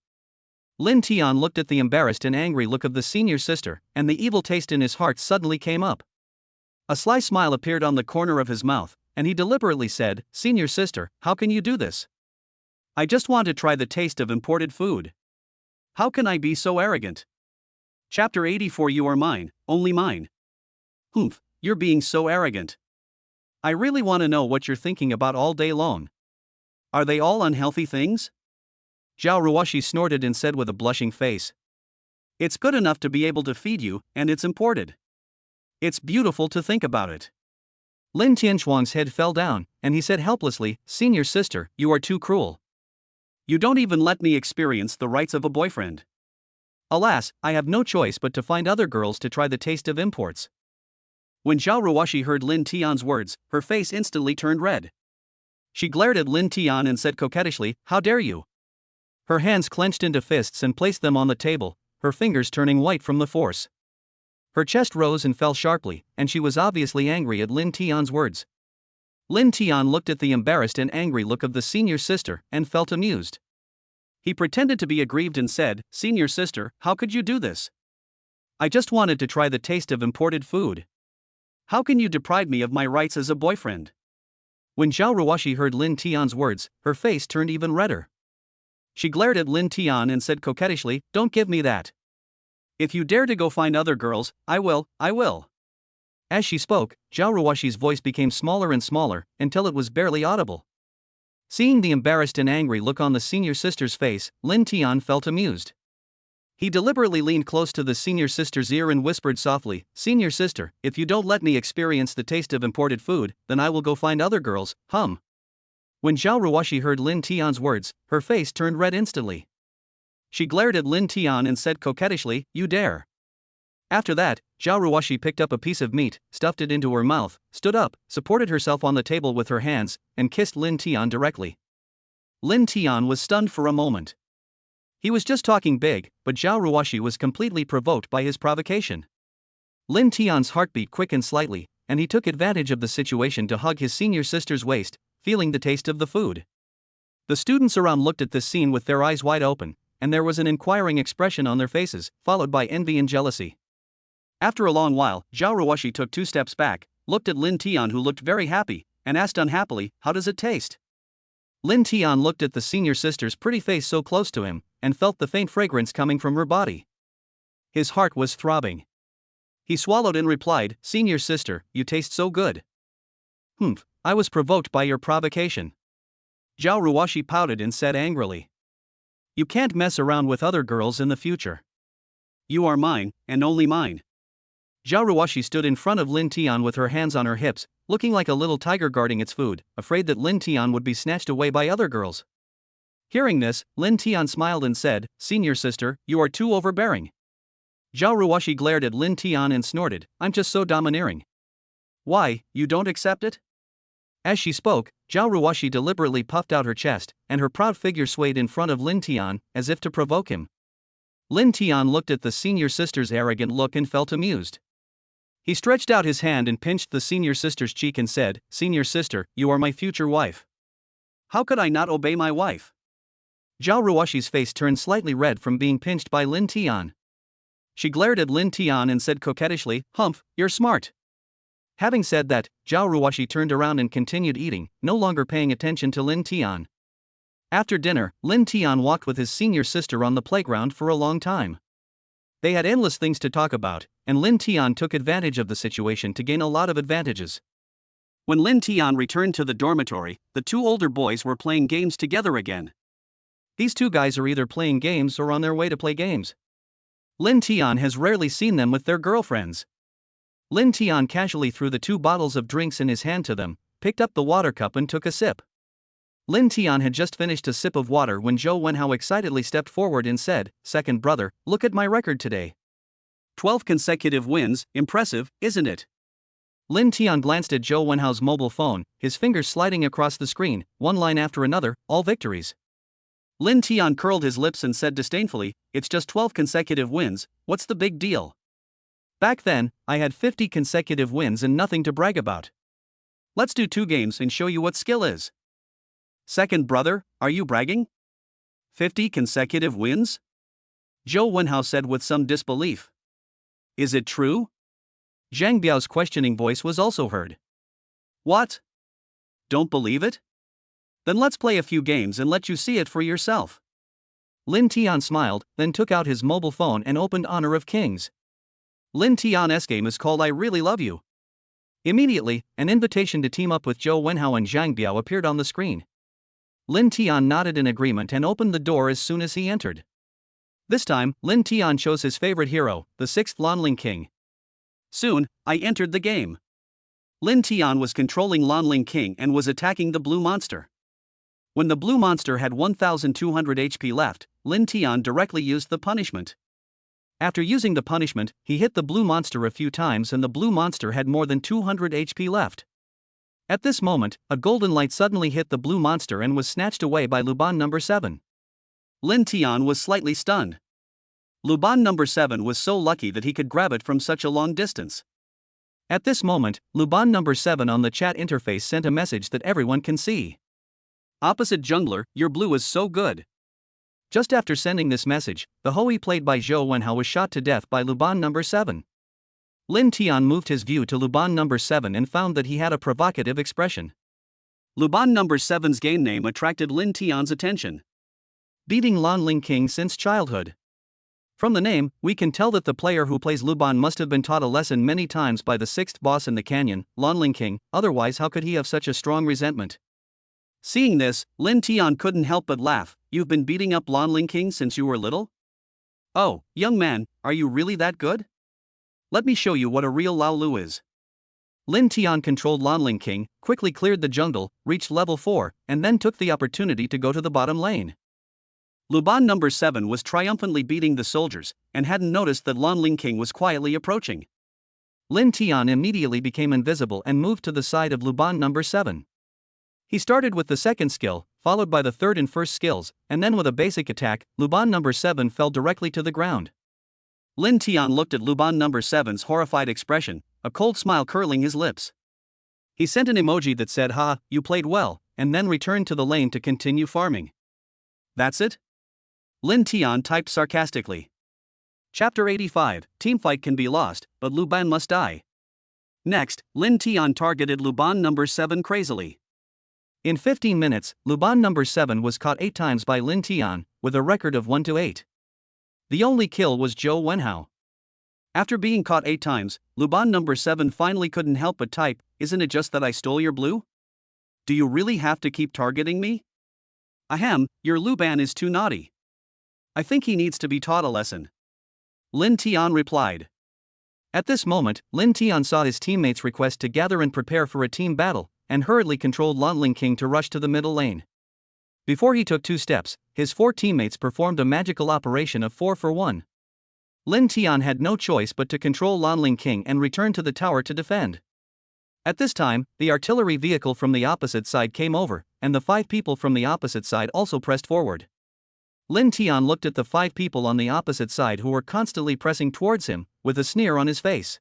Lin Tian looked at the embarrassed and angry look of the senior sister, and the evil taste in his heart suddenly came up. A sly smile appeared on the corner of his mouth, and he deliberately said, "Senior sister, how can you do this? I just want to try the taste of imported food. How can I be so arrogant?" Chapter 84. You are mine, only mine. Humph, you're being so arrogant. I really want to know what you're thinking about all day long. Are they all unhealthy things? Xiao Ruashi snorted and said with a blushing face. It's good enough to be able to feed you, and it's imported. It's beautiful to think about it. Lin Tianxuang's head fell down, and he said helplessly, "Senior sister, you are too cruel. You don't even let me experience the rights of a boyfriend. Alas, I have no choice but to find other girls to try the taste of imports." When Xiao Ruashi heard Lin Tian's words, her face instantly turned red. She glared at Lin Tian and said coquettishly, "How dare you?" Her hands clenched into fists and placed them on the table, her fingers turning white from the force. Her chest rose and fell sharply, and she was obviously angry at Lin Tian's words. Lin Tian looked at the embarrassed and angry look of the senior sister and felt amused. He pretended to be aggrieved and said, "Senior sister, how could you do this? I just wanted to try the taste of imported food. How can you deprive me of my rights as a boyfriend?" When Xiao Ruashi heard Lin Tian's words, her face turned even redder. She glared at Lin Tian and said coquettishly, "Don't give me that. If you dare to go find other girls, I will. As she spoke, Xiao Ruashi's voice became smaller and smaller, until it was barely audible. Seeing the embarrassed and angry look on the senior sister's face, Lin Tian felt amused. He deliberately leaned close to the senior sister's ear and whispered softly, "Senior sister, if you don't let me experience the taste of imported food, then I will go find other girls, hum." When Xiao Ruashi heard Lin Tian's words, her face turned red instantly. She glared at Lin Tian and said coquettishly, "You dare." After that, Xiao Ruashi picked up a piece of meat, stuffed it into her mouth, stood up, supported herself on the table with her hands, and kissed Lin Tian directly. Lin Tian was stunned for a moment. He was just talking big, but Xiao Ruashi was completely provoked by his provocation. Lin Tian's heartbeat quickened slightly, and he took advantage of the situation to hug his senior sister's waist, feeling the taste of the food. The students around looked at this scene with their eyes wide open, and there was an inquiring expression on their faces, followed by envy and jealousy. After a long while, Xiao Ruashi took 2 steps back, looked at Lin Tian who looked very happy, and asked unhappily, "How does it taste?" Lin Tian looked at the senior sister's pretty face so close to him, and felt the faint fragrance coming from her body. His heart was throbbing. He swallowed and replied, "Senior sister, you taste so good." "Humph, I was provoked by your provocation." Xiao Ruashi pouted and said angrily, "You can't mess around with other girls in the future. You are mine, and only mine." Xiao Ruashi stood in front of Lin Tian with her hands on her hips, looking like a little tiger guarding its food, afraid that Lin Tian would be snatched away by other girls. Hearing this, Lin Tian smiled and said, "Senior sister, you are too overbearing." Xiao Ruashi glared at Lin Tian and snorted, "I'm just so domineering." "Why, you don't accept it?" As she spoke, Xiao Ruashi deliberately puffed out her chest, and her proud figure swayed in front of Lin Tian, as if to provoke him. Lin Tian looked at the senior sister's arrogant look and felt amused. He stretched out his hand and pinched the senior sister's cheek and said, "Senior sister, you are my future wife. How could I not obey my wife?" Xiao Ruashi's face turned slightly red from being pinched by Lin Tian. She glared at Lin Tian and said coquettishly, "Humph, you're smart." Having said that, Xiao Ruashi turned around and continued eating, no longer paying attention to Lin Tian. After dinner, Lin Tian walked with his senior sister on the playground for a long time. They had endless things to talk about, and Lin Tian took advantage of the situation to gain a lot of advantages. When Lin Tian returned to the dormitory, the 2 older boys were playing games together again. These 2 guys are either playing games or on their way to play games. Lin Tian has rarely seen them with their girlfriends. Lin Tian casually threw the 2 bottles of drinks in his hand to them, picked up the water cup and took a sip. Lin Tian had just finished a sip of water when Zhou Wenhao excitedly stepped forward and said, "Second brother, look at my record today. 12 consecutive wins, impressive, isn't it?" Lin Tian glanced at Zhou Wenhao's mobile phone, his fingers sliding across the screen, one line after another, all victories. Lin Tian curled his lips and said disdainfully, "It's just 12 consecutive wins, what's the big deal? Back then, I had 50 consecutive wins and nothing to brag about. Let's do 2 games and show you what skill is." "Second brother, are you bragging? 50 consecutive wins? Zhou Wenhao said with some disbelief. Is it true? Zhang Biao's questioning voice was also heard. What? Don't believe it? Then let's play a few games and let you see it for yourself. Lin Tian smiled, then took out his mobile phone and opened Honor of Kings. Lin Tian's game is called I Really Love You. Immediately, an invitation to team up with Zhou Wenhao and Zhang Biao appeared on the screen. Lin Tian nodded in agreement and opened the door as soon as he entered. This time, Lin Tian chose his favorite hero, the 6th Lanling King. Soon, I entered the game. Lin Tian was controlling Lanling King and was attacking the blue monster. When the blue monster had 1200 HP left, Lin Tian directly used the punishment. After using the punishment, he hit the blue monster a few times and the blue monster had more than 200 HP left. At this moment, a golden light suddenly hit the blue monster and was snatched away by Luban number 7. Lin Tian was slightly stunned. Luban number 7 was so lucky that he could grab it from such a long distance. At this moment, Luban number 7 on the chat interface sent a message that everyone can see. Opposite jungler, your blue is so good. Just after sending this message, the Hui played by Zhou Wenhao was shot to death by Luban number 7. Lin Tian moved his view to Luban number 7 and found that he had a provocative expression. Luban number 7's game name attracted Lin Tian's attention. Beating Lanling King since childhood. From the name, we can tell that the player who plays Luban must have been taught a lesson many times by the 6th boss in the canyon, Lanling King, otherwise how could he have such a strong resentment? Seeing this, Lin Tian couldn't help but laugh. You've been beating up Lanling King since you were little? Oh, young man, are you really that good? Let me show you what a real Lao Lu is. Lin Tian controlled Lanling King, quickly cleared the jungle, reached level 4, and then took the opportunity to go to the bottom lane. Luban number 7 was triumphantly beating the soldiers, and hadn't noticed that Lanling King was quietly approaching. Lin Tian immediately became invisible and moved to the side of Luban number 7. He started with the second skill, followed by the third and first skills, and then with a basic attack, Luban number 7 fell directly to the ground. Lin Tian looked at Luban number 7's horrified expression, a cold smile curling his lips. He sent an emoji that said, "Ha, you played well," and then returned to the lane to continue farming. That's it? Lin Tian typed sarcastically. Chapter 85, Teamfight can be lost, but Luban must die. Next, Lin Tian targeted Luban number 7 crazily. In 15 minutes, Luban number 7 was caught 8 times by Lin Tian, with a record of 1-8. The only kill was Zhou Wenhao. After being caught 8 times, Luban number 7 finally couldn't help but type, "Isn't it just that I stole your blue? Do you really have to keep targeting me? Ahem, your Luban is too naughty. I think he needs to be taught a lesson." Lin Tian replied. At this moment, Lin Tian saw his teammates' request to gather and prepare for a team battle, and hurriedly controlled Lanling King to rush to the middle lane. Before he took 2 steps, his 4 teammates performed a magical operation of 4 for 1. Lin Tian had no choice but to control Lanling King and return to the tower to defend. At this time, the artillery vehicle from the opposite side came over, and the 5 people from the opposite side also pressed forward. Lin Tian looked at the 5 people on the opposite side who were constantly pressing towards him, with a sneer on his face.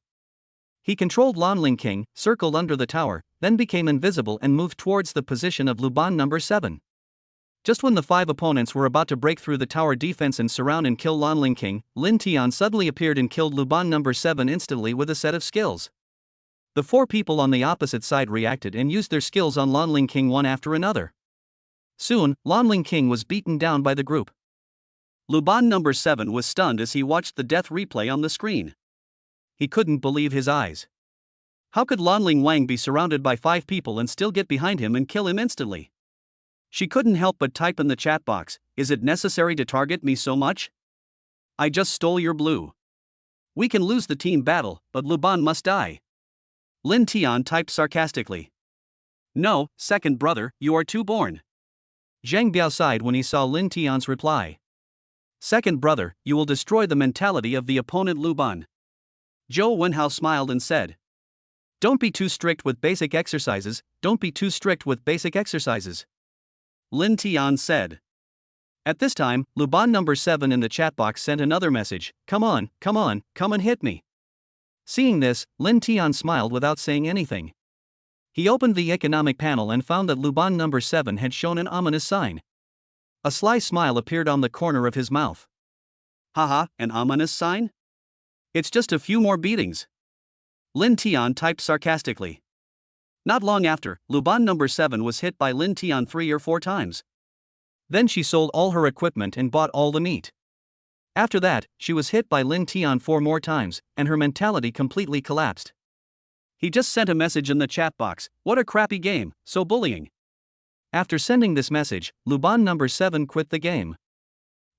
He controlled Lanling King, circled under the tower, then became invisible and moved towards the position of Luban number 7. Just when the 5 opponents were about to break through the tower defense and surround and kill Lanling King, Lin Tian suddenly appeared and killed Luban number 7 instantly with a set of skills. The 4 people on the opposite side reacted and used their skills on Lanling King one after another. Soon, Lanling King was beaten down by the group. Luban number 7 was stunned as he watched the death replay on the screen. He couldn't believe his eyes. How could Lanling Wang be surrounded by 5 people and still get behind him and kill him instantly? She couldn't help but type in the chat box, "Is it necessary to target me so much? I just stole your blue. We can lose the team battle, but Luban must die." Lin Tian typed sarcastically. "No, second brother, you are too born." Zhang Biao sighed when he saw Lin Tian's reply. "Second brother, you will destroy the mentality of the opponent Luban." Zhou Wenhao smiled and said, "Don't be too strict with basic exercises, don't be too strict with basic exercises." Lin Tian said. At this time, Luban number 7 in the chat box sent another message, come on, come and hit me." Seeing this, Lin Tian smiled without saying anything. He opened the economic panel and found that Luban number 7 had shown an ominous sign. A sly smile appeared on the corner of his mouth. Haha, an ominous sign? It's just a few more beatings. Lin Tian typed sarcastically. Not long after, Luban number 7 was hit by Lin Tian 3 or 4 times. Then she sold all her equipment and bought all the meat. After that, she was hit by Lin Tian 4 more times, and her mentality completely collapsed. He just sent a message in the chat box, "What a crappy game, so bullying." After sending this message, Luban number 7 quit the game.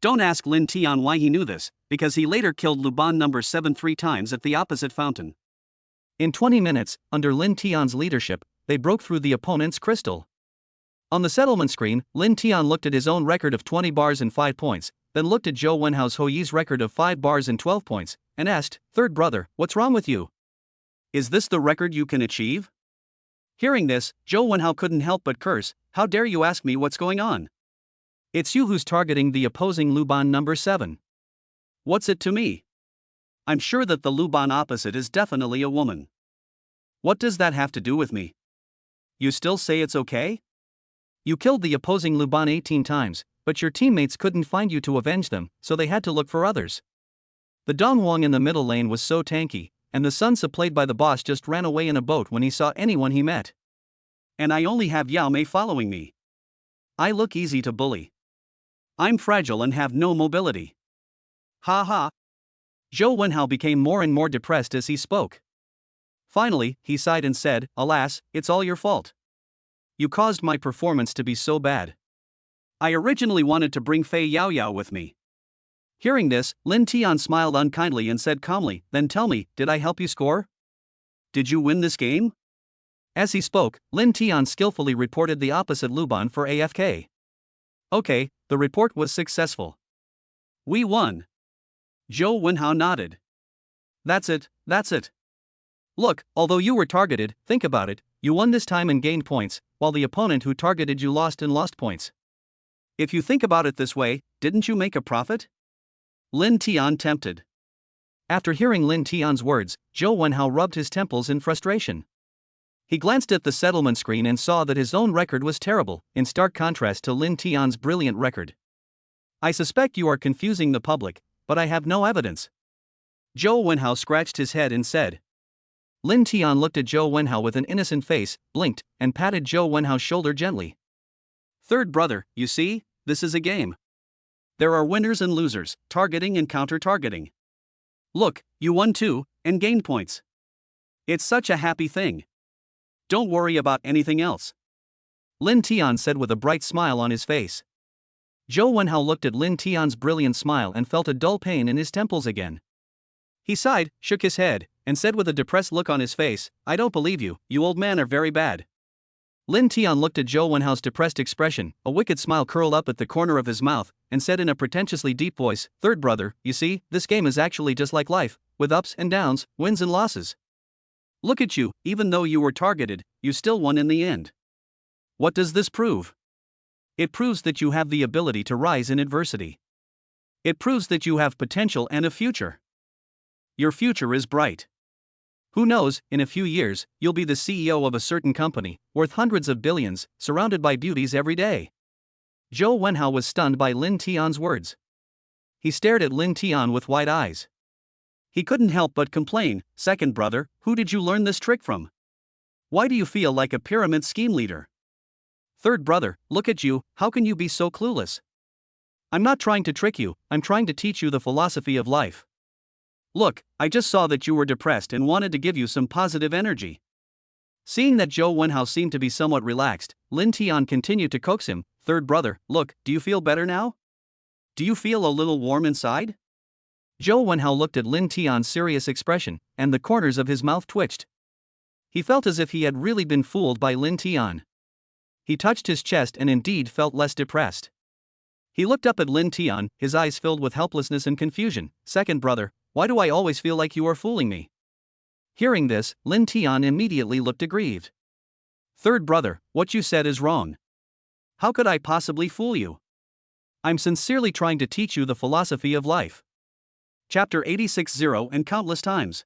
Don't ask Lin Tian why he knew this, because he later killed Luban number 7 3 times at the opposite fountain. In 20 minutes, under Lin Tian's leadership, they broke through the opponent's crystal. On the settlement screen, Lin Tian looked at his own record of 20 bars and 5 points, then looked at Zhou Wenhao's Houyi's record of 5 bars and 12 points, and asked, "Third brother, what's wrong with you? Is this the record you can achieve?" Hearing this, Zhou Wenhao couldn't help but curse, "How dare you ask me what's going on? It's you who's targeting the opposing Luban number 7. What's it to me? I'm sure that the Luban opposite is definitely a woman. What does that have to do with me? You still say it's okay? You killed the opposing Luban 18 times, but your teammates couldn't find you to avenge them, so they had to look for others. The Dongwang in the middle lane was so tanky, and the Sun supplied by the boss just ran away in a boat when he saw anyone he met. And I only have Yao Mei following me. I look easy to bully. I'm fragile and have no mobility. Ha ha. Zhou Wenhao became more and more depressed as he spoke. Finally, he sighed and said, "Alas, it's all your fault. You caused my performance to be so bad. I originally wanted to bring Fei Yao Yao with me." Hearing this, Lin Tian smiled unkindly and said calmly, "Then tell me, did I help you score? Did you win this game?" As he spoke, Lin Tian skillfully reported the opposite Luban for AFK. Okay, the report was successful. We won. Zhou Wenhao nodded. That's it. Look, although you were targeted, think about it, you won this time and gained points, while the opponent who targeted you lost and lost points. If you think about it this way, didn't you make a profit? Lin Tian tempted. After hearing Lin Tian's words, Zhou Wenhao rubbed his temples in frustration. He glanced at the settlement screen and saw that his own record was terrible, in stark contrast to Lin Tian's brilliant record. I suspect you are confusing the public, but I have no evidence. Zhou Wenhao scratched his head and said. Lin Tian looked at Zhou Wenhao with an innocent face, blinked, and patted Zhou Wenhao's shoulder gently. Third brother, you see, this is a game. There are winners and losers, targeting and counter-targeting. Look, you won too, and gained points. It's such a happy thing. Don't worry about anything else. Lin Tian said with a bright smile on his face. Zhou Wenhao looked at Lin Tian's brilliant smile and felt a dull pain in his temples again. He sighed, shook his head, and said with a depressed look on his face, "I don't believe you, you old man are very bad." Lin Tian looked at Zhou Wenhao's depressed expression, a wicked smile curled up at the corner of his mouth, and said in a pretentiously deep voice, "Third brother, you see, this game is actually just like life, with ups and downs, wins and losses. Look at you, even though you were targeted, you still won in the end. What does this prove? It proves that you have the ability to rise in adversity. It proves that you have potential and a future. Your future is bright. Who knows, in a few years, you'll be the CEO of a certain company, worth hundreds of billions, surrounded by beauties every day." Zhou Wenhao was stunned by Lin Tian's words. He stared at Lin Tian with wide eyes. He couldn't help but complain, "Second brother, who did you learn this trick from? Why do you feel like a pyramid scheme leader? Third brother, look at you, how can you be so clueless? I'm not trying to trick you, I'm trying to teach you the philosophy of life. Look, I just saw that you were depressed and wanted to give you some positive energy." Seeing that Zhou Wenhao seemed to be somewhat relaxed, Lin Tian continued to coax him, "Third brother, look, do you feel better now? Do you feel a little warm inside?" Zhou Wenhao looked at Lin Tian's serious expression, and the corners of his mouth twitched. He felt as if he had really been fooled by Lin Tian. He touched his chest and indeed felt less depressed. He looked up at Lin Tian, his eyes filled with helplessness and confusion. "Second brother, why do I always feel like you are fooling me?" Hearing this, Lin Tian immediately looked aggrieved. "Third brother, what you said is wrong. How could I possibly fool you? I'm sincerely trying to teach you the philosophy of life." Chapter 86:0 and countless times.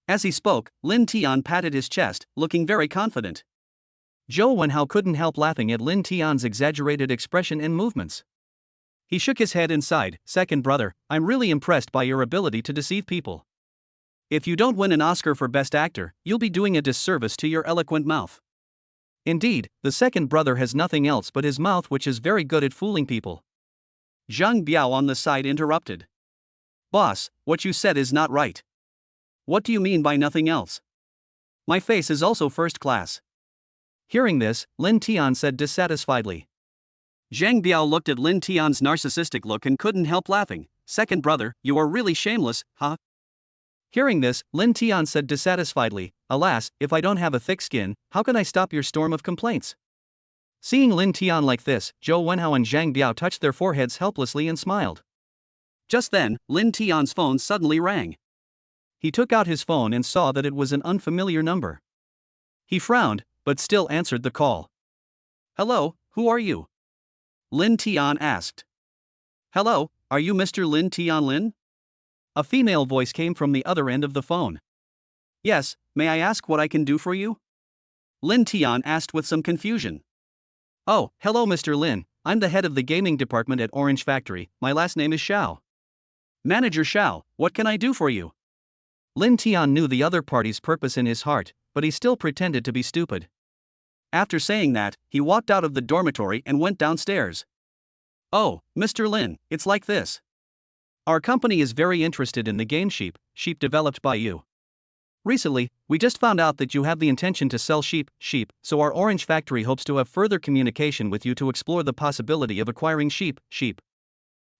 As he spoke, Lin Tian patted his chest, looking very confident. Zhou Wenhao couldn't help laughing at Lin Tian's exaggerated expression and movements. He shook his head and sighed. Second brother, I'm really impressed by your ability to deceive people. If you don't win an Oscar for Best Actor, you'll be doing a disservice to your eloquent mouth. Indeed, the second brother has nothing else but his mouth, which is very good at fooling people. Zhang Biao on the side interrupted. Boss, what you said is not right. What do you mean by nothing else? My face is also first class. Hearing this, Lin Tian said dissatisfiedly. Zhang Biao looked at Lin Tian's narcissistic look and couldn't help laughing. Second brother, you are really shameless, huh? Hearing this, Lin Tian said dissatisfiedly, alas, if I don't have a thick skin, how can I stop your storm of complaints? Seeing Lin Tian like this, Zhou Wenhao and Zhang Biao touched their foreheads helplessly and smiled. Just then, Lin Tian's phone suddenly rang. He took out his phone and saw that it was an unfamiliar number. He frowned, but still answered the call. Hello, who are you? Lin Tian asked. Hello, are you Mr. Lin Tian Lin? A female voice came from the other end of the phone. Yes, may I ask what I can do for you? Lin Tian asked with some confusion. Oh, hello Mr. Lin, I'm the head of the gaming department at Orange Factory, my last name is Xiao. Manager Xiao, what can I do for you? Lin Tian knew the other party's purpose in his heart, but he still pretended to be stupid. After saying that, he walked out of the dormitory and went downstairs. Oh, Mr. Lin, it's like this. Our company is very interested in the game Sheep developed by you. Recently, we just found out that you have the intention to sell sheep, so our Orange Factory hopes to have further communication with you to explore the possibility of acquiring sheep.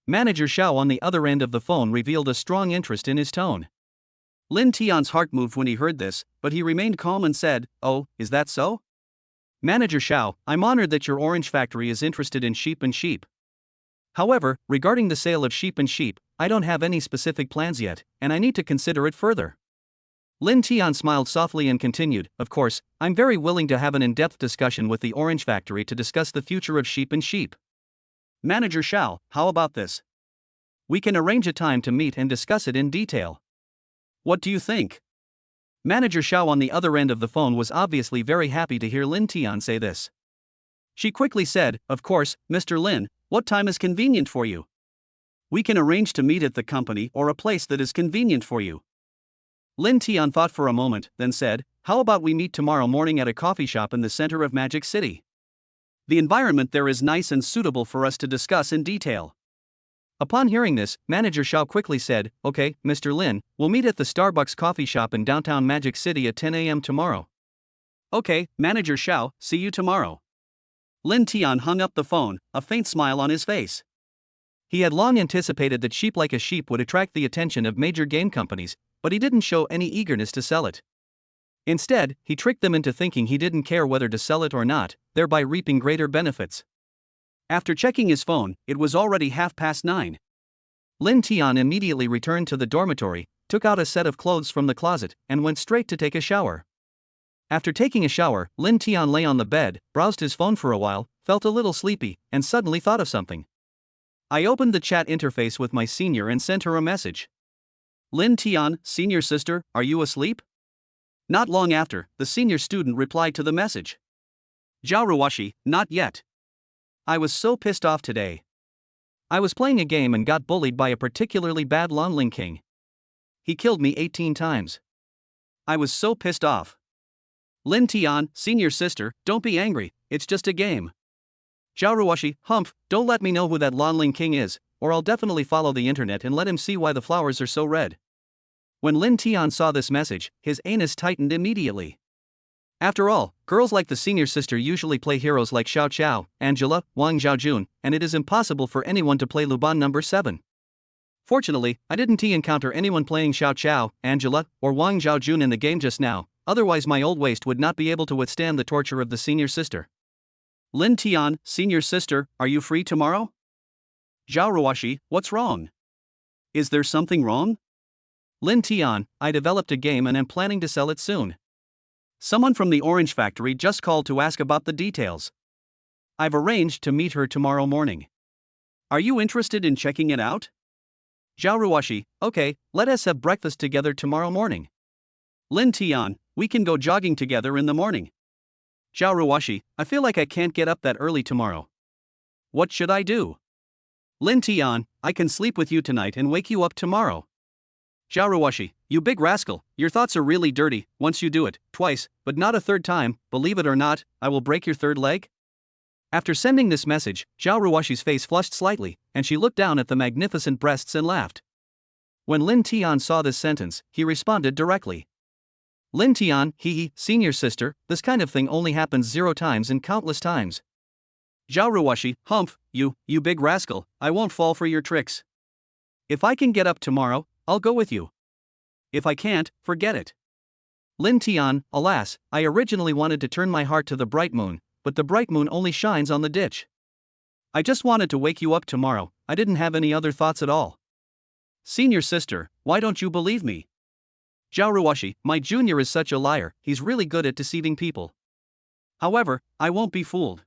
Manager Xiao on the other end of the phone revealed a strong interest in his tone. Lin Tian's heart moved when he heard this, but he remained calm and said, Oh, is that so? Manager Xiao, I'm honored that your Orange Factory is interested in sheep. However, regarding the sale of sheep, I don't have any specific plans yet, and I need to consider it further. Lin Tian smiled softly and continued, Of course, I'm very willing to have an in-depth discussion with the Orange Factory to discuss the future of sheep. Manager Xiao, how about this? We can arrange a time to meet and discuss it in detail. What do you think? Manager Xiao on the other end of the phone was obviously very happy to hear Lin Tian say this. She quickly said, Of course, Mr. Lin, what time is convenient for you? We can arrange to meet at the company or a place that is convenient for you. Lin Tian thought for a moment, then said, How about we meet tomorrow morning at a coffee shop in the center of Magic City? The environment there is nice and suitable for us to discuss in detail. Upon hearing this, Manager Xiao quickly said, Okay, Mr. Lin, we'll meet at the Starbucks coffee shop in downtown Magic City at 10 a.m. tomorrow. Okay, Manager Xiao, see you tomorrow. Lin Tian hung up the phone, a faint smile on his face. He had long anticipated that Sheep Like a Sheep would attract the attention of major game companies, but he didn't show any eagerness to sell it. Instead, he tricked them into thinking he didn't care whether to sell it or not, thereby reaping greater benefits. After checking his phone, it was already 9:30. Lin Tian immediately returned to the dormitory, took out a set of clothes from the closet, and went straight to take a shower. After taking a shower, Lin Tian lay on the bed, browsed his phone for a while, felt a little sleepy, and suddenly thought of something. I opened the chat interface with my senior and sent her a message. Lin Tian, senior sister, are you asleep? Not long after, the senior student replied to the message. Xiao Ruashi, not yet. I was so pissed off today. I was playing a game and got bullied by a particularly bad Lonling King. He killed me 18 times. I was so pissed off. Lin Tian, senior sister, don't be angry, it's just a game. Xiao Ruashi, humph, don't let me know who that Lonling King is, or I'll definitely follow the internet and let him see why the flowers are so red. When Lin Tian saw this message, his anus tightened immediately. After all, girls like the senior sister usually play heroes like Xiao Qiao, Angela, Wang Xiaojun, and it is impossible for anyone to play Luban number 7. Fortunately, I didn't encounter anyone playing Xiao Qiao, Angela, or Wang Xiaojun in the game just now, otherwise my old waist would not be able to withstand the torture of the senior sister. Lin Tian, senior sister, are you free tomorrow? Xiao Ruashi, what's wrong? Is there something wrong? Lin Tian, I developed a game and am planning to sell it soon. Someone from the Orange Factory just called to ask about the details. I've arranged to meet her tomorrow morning. Are you interested in checking it out? Xiao Ruashi, okay, let us have breakfast together tomorrow morning. Lin Tian, we can go jogging together in the morning. Xiao Ruashi, I feel like I can't get up that early tomorrow. What should I do? Lin Tian, I can sleep with you tonight and wake you up tomorrow. Xiao Ruashi, you big rascal, your thoughts are really dirty. Once you do it, twice, but not a third time, believe it or not, I will break your third leg. After sending this message, Xiao Ruashi's face flushed slightly, and she looked down at the magnificent breasts and laughed. When Lin Tian saw this sentence, he responded directly. Lin Tian, hee, senior sister, this kind of thing only happens 0 times and countless times. Xiao Ruashi, humph, you big rascal, I won't fall for your tricks. If I can get up tomorrow, I'll go with you. If I can't, forget it. Lin Tian, alas, I originally wanted to turn my heart to the bright moon, but the bright moon only shines on the ditch. I just wanted to wake you up tomorrow, I didn't have any other thoughts at all. Senior sister, why don't you believe me? Xiao Ruashi, my junior is such a liar, he's really good at deceiving people. However, I won't be fooled.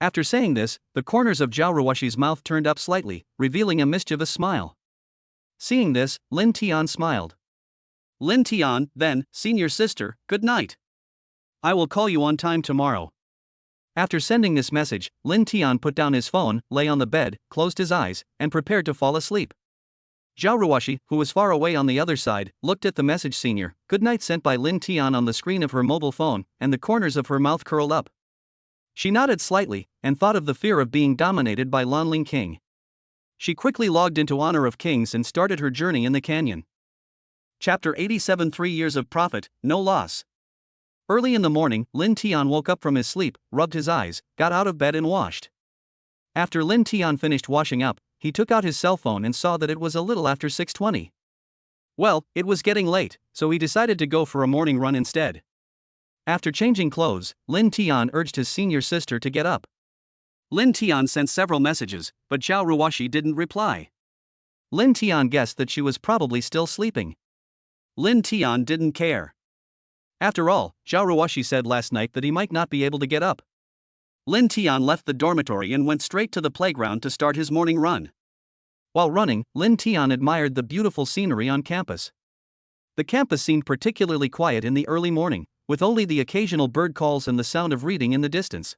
After saying this, the corners of Xiao Ruashi's mouth turned up slightly, revealing a mischievous smile. Seeing this, Lin Tian smiled. Lin Tian, then, senior sister, good night. I will call you on time tomorrow. After sending this message, Lin Tian put down his phone, lay on the bed, closed his eyes, and prepared to fall asleep. Xiao Ruashi, who was far away on the other side, looked at the message senior, good night sent by Lin Tian on the screen of her mobile phone, and the corners of her mouth curled up. She nodded slightly, and thought of the fear of being dominated by Lanling King. She quickly logged into Honor of Kings and started her journey in the canyon. Chapter 87 3 Years of Profit, No Loss. Early in the morning, Lin Tian woke up from his sleep, rubbed his eyes, got out of bed and washed. After Lin Tian finished washing up, he took out his cell phone and saw that it was a little after 6:20. Well, it was getting late, so he decided to go for a morning run instead. After changing clothes, Lin Tian urged his senior sister to get up. Lin Tian sent several messages, but Xiao Ruashi didn't reply. Lin Tian guessed that she was probably still sleeping. Lin Tian didn't care. After all, Xiao Ruashi said last night that he might not be able to get up. Lin Tian left the dormitory and went straight to the playground to start his morning run. While running, Lin Tian admired the beautiful scenery on campus. The campus seemed particularly quiet in the early morning, with only the occasional bird calls and the sound of reading in the distance.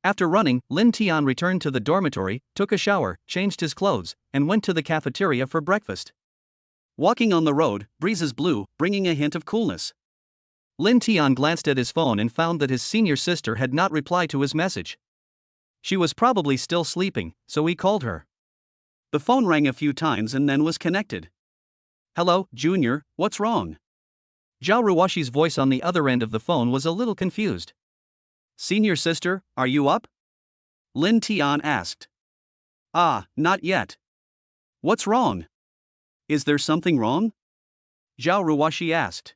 After running, Lin Tian returned to the dormitory, took a shower, changed his clothes, and went to the cafeteria for breakfast. Walking on the road, breezes blew, bringing a hint of coolness. Lin Tian glanced at his phone and found that his senior sister had not replied to his message. She was probably still sleeping, so he called her. The phone rang a few times and then was connected. Hello, Junior, what's wrong? Xiao Ruashi's voice on the other end of the phone was a little confused. Senior sister, are you up? Lin Tian asked. Ah, not yet. What's wrong? Is there something wrong? Xiao Ruashi asked.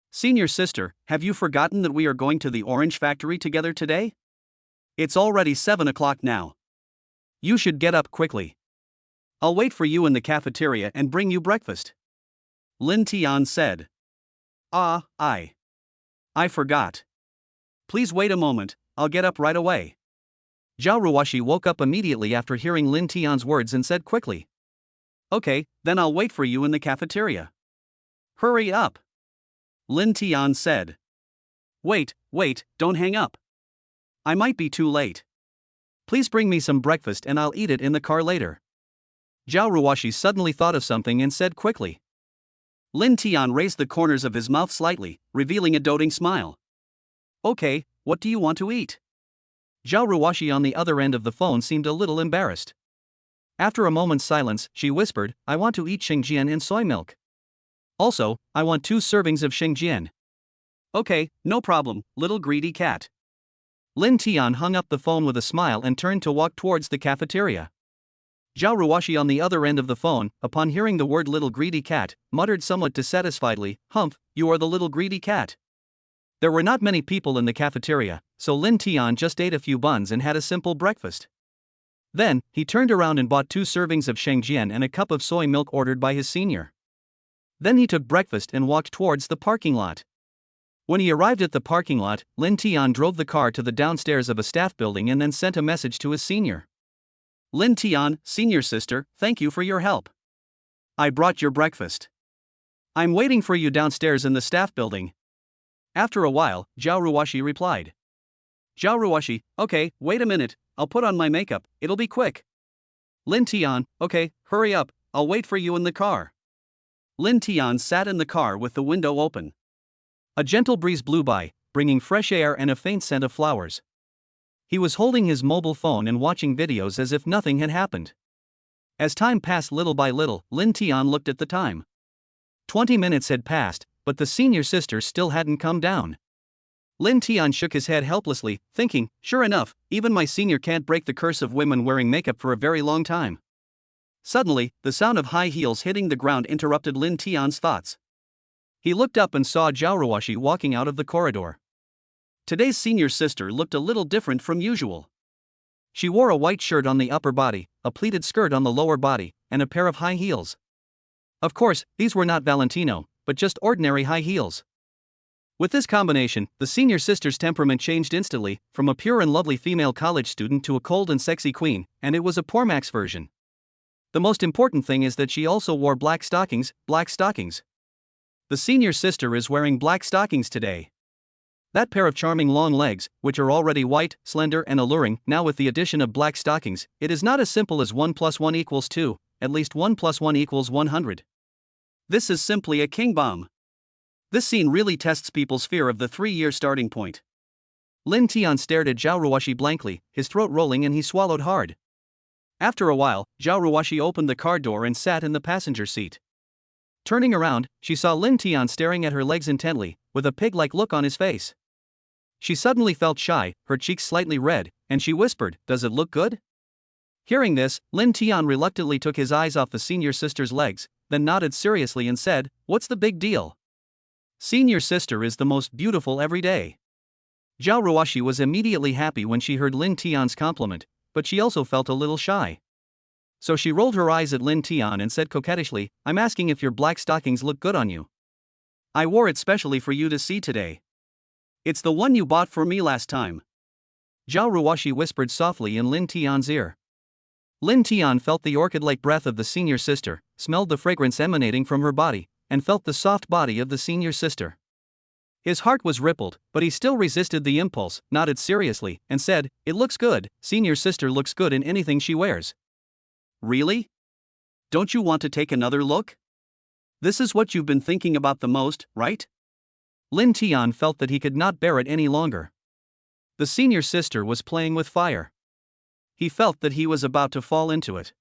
Senior sister, have you forgotten that we are going to the orange factory together today? It's already 7 o'clock now. You should get up quickly. I'll wait for you in the cafeteria and bring you breakfast. Lin Tian said. Ah, I forgot. Please wait a moment, I'll get up right away. Xiao Ruashi woke up immediately after hearing Lin Tian's words and said quickly. Okay, then I'll wait for you in the cafeteria. Hurry up. Lin Tian said. Wait, don't hang up. I might be too late. Please bring me some breakfast and I'll eat it in the car later. Xiao Ruashi suddenly thought of something and said quickly. Lin Tian raised the corners of his mouth slightly, revealing a doting smile. Okay, what do you want to eat? Xiao Ruashi on the other end of the phone seemed a little embarrassed. After a moment's silence, she whispered, I want to eat shengjian and soy milk. Also, I want 2 servings of shengjian. Okay, no problem, little greedy cat. Lin Tian hung up the phone with a smile and turned to walk towards the cafeteria. Xiao Ruashi on the other end of the phone, upon hearing the word little greedy cat, muttered somewhat dissatisfiedly, Humph, you are the little greedy cat. There were not many people in the cafeteria, so Lin Tian just ate a few buns and had a simple breakfast. Then, he turned around and bought 2 servings of shengjian and a cup of soy milk ordered by his senior. Then he took breakfast and walked towards the parking lot. When he arrived at the parking lot, Lin Tian drove the car to the downstairs of a staff building and then sent a message to his senior. Lin Tian, senior sister, thank you for your help. I brought your breakfast. I'm waiting for you downstairs in the staff building. After a while, Xiao Ruashi replied. Xiao Ruashi, okay, wait a minute, I'll put on my makeup, it'll be quick. Lin Tian, okay, hurry up, I'll wait for you in the car. Lin Tian sat in the car with the window open. A gentle breeze blew by, bringing fresh air and a faint scent of flowers. He was holding his mobile phone and watching videos as if nothing had happened. As time passed little by little, Lin Tian looked at the time. 20 minutes had passed, but the senior sister still hadn't come down. Lin Tian shook his head helplessly, thinking, sure enough, even my senior can't break the curse of women wearing makeup for a very long time. Suddenly, the sound of high heels hitting the ground interrupted Lin Tian's thoughts. He looked up and saw Xiao Ruashi walking out of the corridor. Today's senior sister looked a little different from usual. She wore a white shirt on the upper body, a pleated skirt on the lower body, and a pair of high heels. Of course, these were not Valentino, but just ordinary high heels. With this combination, the senior sister's temperament changed instantly, from a pure and lovely female college student to a cold and sexy queen, and it was a poor Max version. The most important thing is that she also wore black stockings, black stockings. The senior sister is wearing black stockings today. That pair of charming long legs, which are already white, slender and alluring, now with the addition of black stockings, it is not as simple as 1 + 1 = 2, at least 1 + 1 = 100. This is simply a king bomb. This scene really tests people's fear of the 3-year starting point. Lin Tian stared at Xiao Ruashi blankly, his throat rolling and he swallowed hard. After a while, Xiao Ruashi opened the car door and sat in the passenger seat. Turning around, she saw Lin Tian staring at her legs intently, with a pig-like look on his face. She suddenly felt shy, her cheeks slightly red, and she whispered, "Does it look good?" Hearing this, Lin Tian reluctantly took his eyes off the senior sister's legs, then nodded seriously and said, "What's the big deal? Senior sister is the most beautiful every day." Xiao Ruashi was immediately happy when she heard Lin Tian's compliment, but she also felt a little shy. So she rolled her eyes at Lin Tian and said coquettishly, "I'm asking if your black stockings look good on you. I wore it specially for you to see today. It's the one you bought for me last time." Xiao Ruashi whispered softly in Lin Tian's ear. Lin Tian felt the orchid-like breath of the senior sister, smelled the fragrance emanating from her body, and felt the soft body of the senior sister. His heart was rippled, but he still resisted the impulse, nodded seriously, and said, "It looks good, senior sister looks good in anything she wears." "Really? Don't you want to take another look? This is what you've been thinking about the most, right?" Lin Tian felt that he could not bear it any longer. The senior sister was playing with fire. He felt that he was about to fall into it.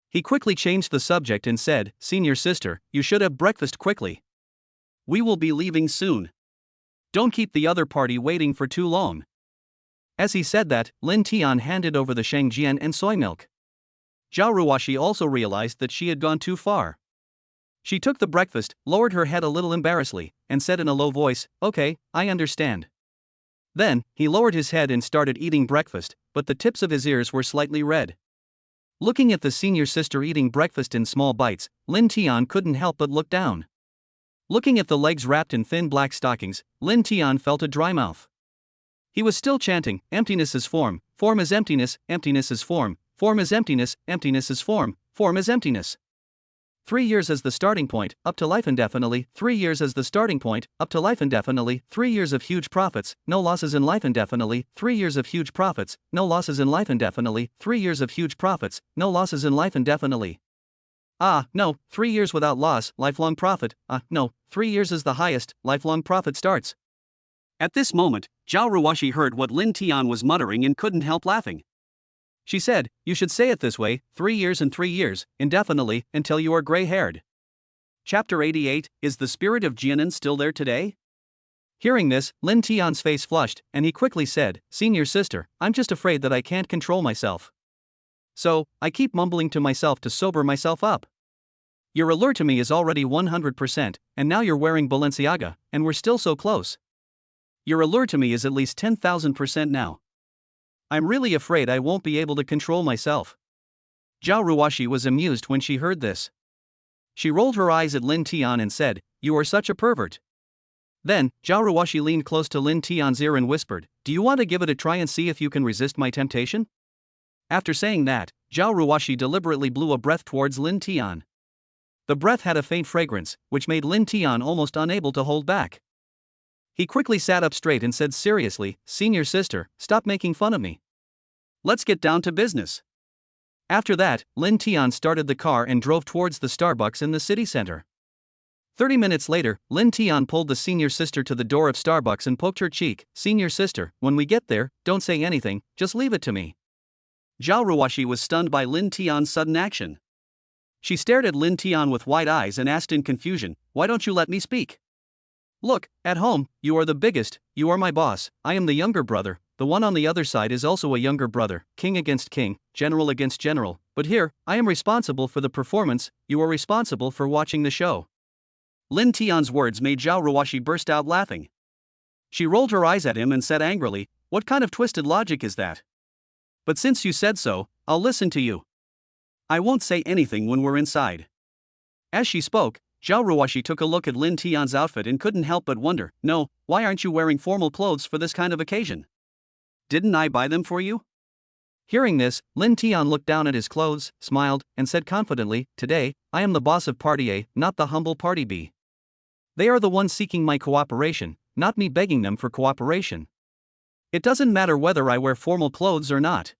He quickly changed the subject and said, "Senior sister, you should have breakfast quickly. We will be leaving soon. Don't keep the other party waiting for too long." As he said that, Lin Tian handed over the shengjian and soy milk. Xiao Ruashi also realized that she had gone too far. She took the breakfast, lowered her head a little embarrassedly, and said in a low voice, "Okay, I understand." Then, he lowered his head and started eating breakfast, but the tips of his ears were slightly red. Looking at the senior sister eating breakfast in small bites, Lin Tian couldn't help but look down. Looking at the legs wrapped in thin black stockings, Lin Tian felt a dry mouth. He was still chanting, "Emptiness is form, form is emptiness, emptiness is form, form is emptiness, emptiness is form, form is emptiness. 3 years as the starting point, up to life indefinitely, 3 years as the starting point, up to life indefinitely, 3 years of huge profits, no losses in life indefinitely, 3 years of huge profits, no losses in life indefinitely, 3 years of huge profits, no losses in life indefinitely. Ah, no, 3 years without loss, lifelong profit, no, 3 years is the highest, lifelong profit starts." At this moment, Xiao Ruashi heard what Lin Tian was muttering and couldn't help laughing. She said, "You should say it this way, 3 years and 3 years, indefinitely, until you are gray-haired." Chapter 88, Is the spirit of Jianan still there today? Hearing this, Lin Tian's face flushed, and he quickly said, "Senior sister, I'm just afraid that I can't control myself. So, I keep mumbling to myself to sober myself up. Your allure to me is already 100%, and now you're wearing Balenciaga, and we're still so close. Your allure to me is at least 10,000% now. I'm really afraid I won't be able to control myself." Xiao Ruashi was amused when she heard this. She rolled her eyes at Lin Tian and said, "You are such a pervert." Then, Xiao Ruashi leaned close to Lin Tian's ear and whispered, "Do you want to give it a try and see if you can resist my temptation?" After saying that, Xiao Ruashi deliberately blew a breath towards Lin Tian. The breath had a faint fragrance, which made Lin Tian almost unable to hold back. He quickly sat up straight and said seriously, "Senior sister, stop making fun of me. Let's get down to business." After that, Lin Tian started the car and drove towards the Starbucks in the city center. 30 minutes later, Lin Tian pulled the senior sister to the door of Starbucks and poked her cheek. Senior sister, when we get there, don't say anything, just leave it to me. Xiao Ruashi was stunned by Lin Tian's sudden action. She stared at Lin Tian with wide eyes and asked in confusion, why don't you let me speak? Look, at home, you are the biggest, you are my boss, I am the younger brother, the one on the other side is also a younger brother, king against king, general against general, but here, I am responsible for the performance, you are responsible for watching the show. Lin Tian's words made Xiao Ruashi burst out laughing. She rolled her eyes at him and said angrily, what kind of twisted logic is that? But since you said so, I'll listen to you. I won't say anything when we're inside. As she spoke, Xiao Ruashi took a look at Lin Tian's outfit and couldn't help but wonder, no, why aren't you wearing formal clothes for this kind of occasion? Didn't I buy them for you? Hearing this, Lin Tian looked down at his clothes, smiled, and said confidently, today, I am the boss of part.A, not the humble part.B. They are the ones seeking my cooperation, not me begging them for cooperation. It doesn't matter whether I wear formal clothes or not.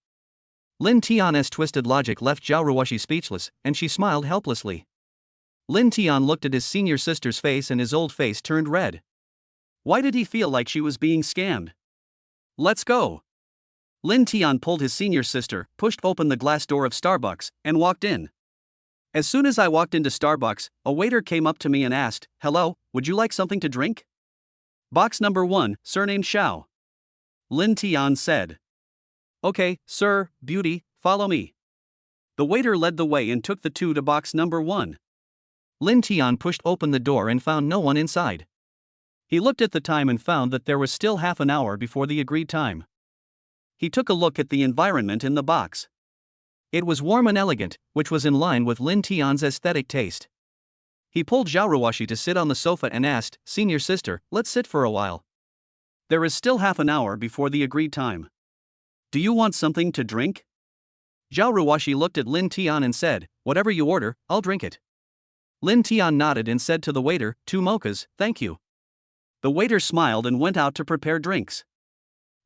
Lin Tian's twisted logic left Xiao Ruashi speechless, and she smiled helplessly. Lin Tian looked at his senior sister's face and his old face turned red. Why did he feel like she was being scammed? Let's go. Lin Tian pulled his senior sister, pushed open the glass door of Starbucks, and walked in. As soon as I walked into Starbucks, a waiter came up to me and asked, hello, would you like something to drink? Box number 1, surname Xiao. Lin Tian said. Okay, sir, beauty, follow me. The waiter led the way and took the two to box number 1. Lin Tian pushed open the door and found no one inside. He looked at the time and found that there was still half an hour before the agreed time. He took a look at the environment in the box. It was warm and elegant, which was in line with Lin Tian's aesthetic taste. He pulled Xiao Ruashi to sit on the sofa and asked, senior sister, let's sit for a while. There is still half an hour before the agreed time. Do you want something to drink? Xiao Ruashi looked at Lin Tian and said, whatever you order, I'll drink it. Lin Tian nodded and said to the waiter, 2 mochas, thank you. The waiter smiled and went out to prepare drinks.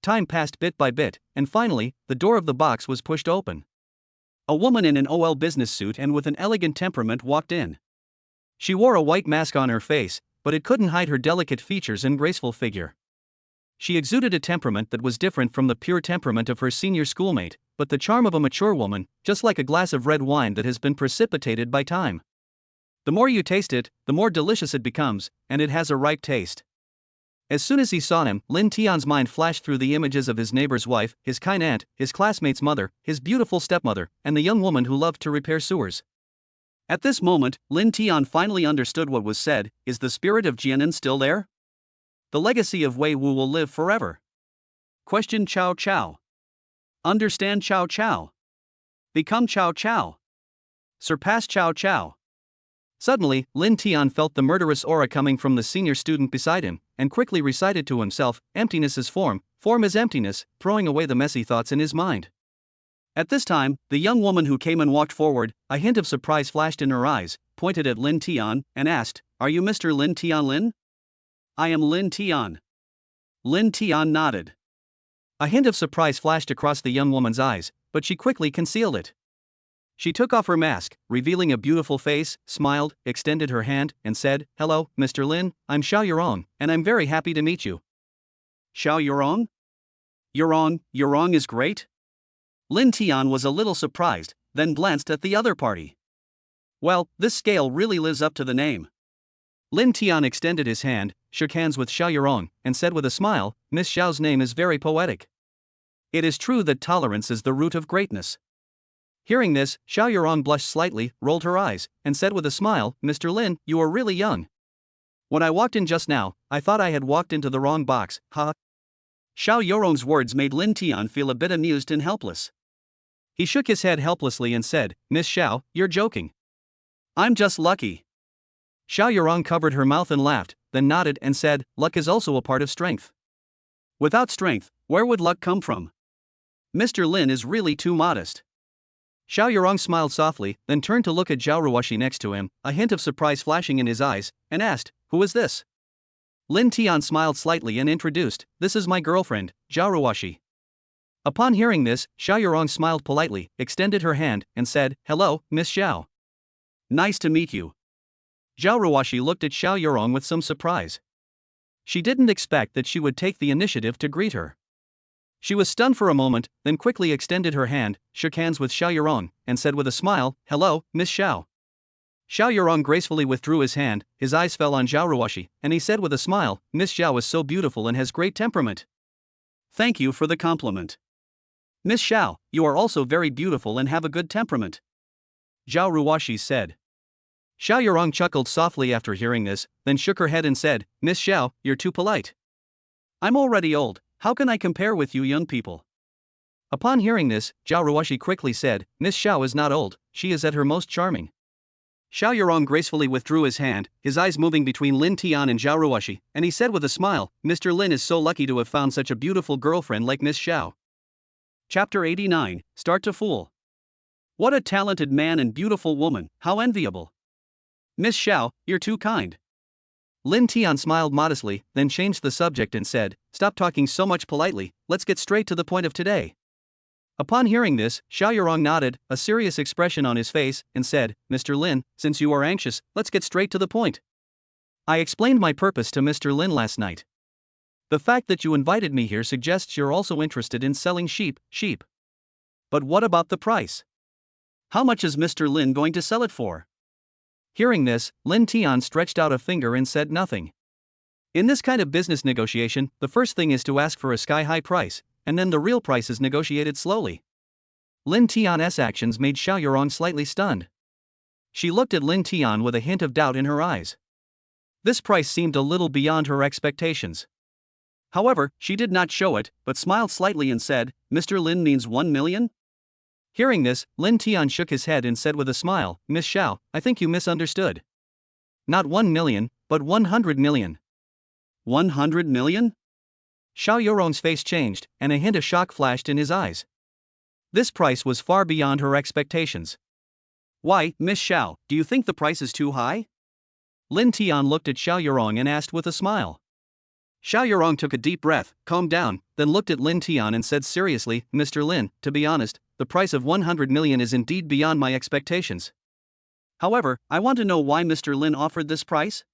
Time passed bit by bit, and finally, the door of the box was pushed open. A woman in an OL business suit and with an elegant temperament walked in. She wore a white mask on her face, but it couldn't hide her delicate features and graceful figure. She exuded a temperament that was different from the pure temperament of her senior schoolmate, but the charm of a mature woman, just like a glass of red wine that has been precipitated by time. The more you taste it, the more delicious it becomes, and it has a ripe taste. As soon as he saw him, Lin Tian's mind flashed through the images of his neighbor's wife, his kind aunt, his classmate's mother, his beautiful stepmother, and the young woman who loved to repair sewers. At this moment, Lin Tian finally understood what was said, is the spirit of Jianan still there? The legacy of Wei Wu will live forever. Question Cao Cao. Understand Cao Cao. Become Cao Cao. Surpass Cao Cao. Suddenly, Lin Tian felt the murderous aura coming from the senior student beside him, and quickly recited to himself, emptiness is form is emptiness, throwing away the messy thoughts in his mind. At this time, the young woman who came and walked forward, a hint of surprise flashed in her eyes, pointed at Lin Tian, and asked, are you Mr. Lin Tian Lin? I am Lin Tian. Lin Tian nodded. A hint of surprise flashed across the young woman's eyes, but she quickly concealed it. She took off her mask, revealing a beautiful face, smiled, extended her hand, and said, hello, Mr. Lin, I'm Xiao Yurong, and I'm very happy to meet you. Xiao Yurong? Yurong is great? Lin Tian was a little surprised, then glanced at the other party. Well, this scale really lives up to the name. Lin Tian extended his hand, shook hands with Xiao Yurong, and said with a smile, Miss Xiao's name is very poetic. It is true that tolerance is the root of greatness. Hearing this, Xiao Yurong blushed slightly, rolled her eyes, and said with a smile, Mr. Lin, you are really young. When I walked in just now, I thought I had walked into the wrong box, ha. Xiao Yurong's words made Lin Tian feel a bit amused and helpless. He shook his head helplessly and said, Miss Xiao, you're joking. I'm just lucky. Xiao Yurong covered her mouth and laughed, then nodded and said, luck is also a part of strength. Without strength, where would luck come from? Mr. Lin is really too modest. Xiao Yurong smiled softly, then turned to look at Xiao Ruashi next to him, a hint of surprise flashing in his eyes, and asked, who is this? Lin Tian smiled slightly and introduced, this is my girlfriend, Xiao Ruashi. Upon hearing this, Xiao Yurong smiled politely, extended her hand, and said, "Hello, Miss Xiao. Nice to meet you." Xiao Ruashi looked at Xiao Yurong with some surprise. She didn't expect that she would take the initiative to greet her. She was stunned for a moment, then quickly extended her hand, shook hands with Xiao Yurong, and said with a smile, "Hello, Miss Xiao." Xiao Yurong gracefully withdrew his hand, his eyes fell on Xiao Ruashi, and he said with a smile, "Miss Xiao is so beautiful and has great temperament." "Thank you for the compliment. Miss Xiao, you are also very beautiful and have a good temperament," Xiao Ruashi said. Xiao Yurong chuckled softly after hearing this, then shook her head and said, "Miss Xiao, you're too polite. I'm already old, how can I compare with you young people?" Upon hearing this, Xiao Ruashi quickly said, "Miss Xiao is not old, she is at her most charming." Xiao Yurong gracefully withdrew his hand, his eyes moving between Lin Tian and Xiao Ruashi, and he said with a smile, "Mr. Lin is so lucky to have found such a beautiful girlfriend like Miss Xiao." Chapter 89, Start to Fool. What a talented man and beautiful woman, how enviable. Miss Xiao, you're too kind. Lin Tian smiled modestly, then changed the subject and said, "Stop talking so much politely, let's get straight to the point of today." Upon hearing this, Xiao Yurong nodded, a serious expression on his face, and said, "Mr. Lin, since you are anxious, let's get straight to the point. I explained my purpose to Mr. Lin last night. The fact that you invited me here suggests you're also interested in selling sheep. But what about the price? How much is Mr. Lin going to sell it for?" Hearing this, Lin Tian stretched out a finger and said nothing. In this kind of business negotiation, the first thing is to ask for a sky-high price, and then the real price is negotiated slowly. Lin Tian's actions made Xiao Yurong slightly stunned. She looked at Lin Tian with a hint of doubt in her eyes. This price seemed a little beyond her expectations. However, she did not show it, but smiled slightly and said, "Mr. Lin means 1 million? Hearing this, Lin Tian shook his head and said with a smile, "Miss Xiao, I think you misunderstood. Not 1 million, but 100 million. 100 million? Xiao Yurong's face changed, and a hint of shock flashed in his eyes. This price was far beyond her expectations. "Why, Miss Xiao, do you think the price is too high?" Lin Tian looked at Xiao Yurong and asked with a smile. Xiao Yurong took a deep breath, calmed down, then looked at Lin Tian and said seriously, "Mr. Lin, to be honest, the price of 100 million is indeed beyond my expectations. However, I want to know why Mr. Lin offered this price?"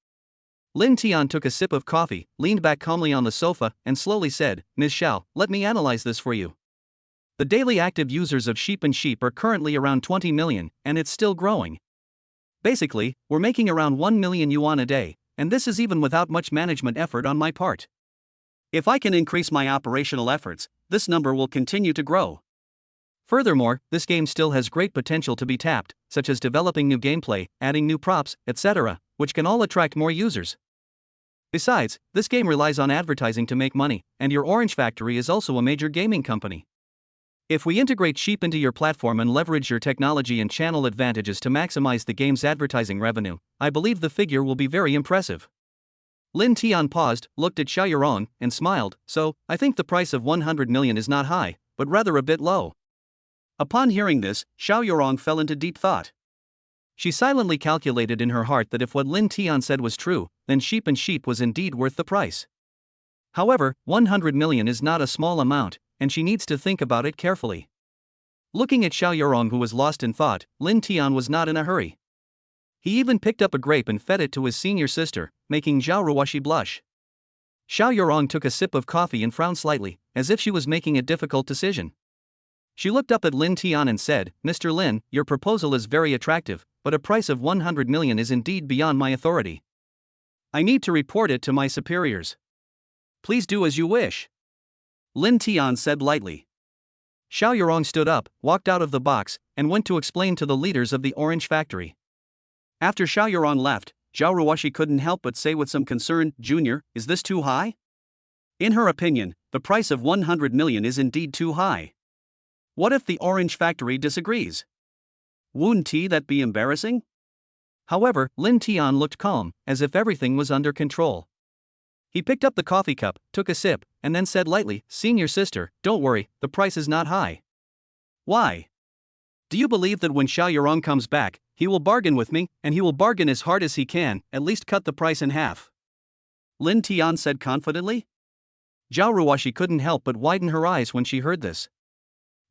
Lin Tian took a sip of coffee, leaned back calmly on the sofa, and slowly said, "Ms. Xiao, let me analyze this for you. The daily active users of Sheep are currently around 20 million, and it's still growing. Basically, we're making around 1 million yuan a day, and this is even without much management effort on my part. If I can increase my operational efforts, this number will continue to grow. Furthermore, this game still has great potential to be tapped, such as developing new gameplay, adding new props, etc., which can all attract more users. Besides, this game relies on advertising to make money, and your Orange Factory is also a major gaming company. If we integrate Sheep into your platform and leverage your technology and channel advantages to maximize the game's advertising revenue, I believe the figure will be very impressive." Lin Tian paused, looked at Xiao Yurong, and smiled, "So, I think the price of 100 million is not high, but rather a bit low." Upon hearing this, Xiao Yurong fell into deep thought. She silently calculated in her heart that if what Lin Tian said was true, then Sheep was indeed worth the price. However, 100 million is not a small amount, and she needs to think about it carefully. Looking at Xiao Yurong, who was lost in thought, Lin Tian was not in a hurry. He even picked up a grape and fed it to his senior sister, making Xiao Ruashi blush. Xiao Yurong took a sip of coffee and frowned slightly, as if she was making a difficult decision. She looked up at Lin Tian and said, "Mr. Lin, your proposal is very attractive, but a price of 100 million is indeed beyond my authority. I need to report it to my superiors." "Please do as you wish," Lin Tian said lightly. Xiao Yurong stood up, walked out of the box, and went to explain to the leaders of the Orange Factory. After Xiao Yurong left, Xiao Ruashi couldn't help but say with some concern, "Junior, is this too high?" In her opinion, the price of 100 million is indeed too high. What if the Orange Factory disagrees? Wouldn't that be embarrassing? However, Lin Tian looked calm, as if everything was under control. He picked up the coffee cup, took a sip, and then said lightly, "Senior sister, don't worry, the price is not high." "Why? Do you believe that when Xiao Yurong comes back, he will bargain with me, and he will bargain as hard as he can, at least cut the price in half?" Lin Tian said confidently. Xiao Ruashi couldn't help but widen her eyes when she heard this.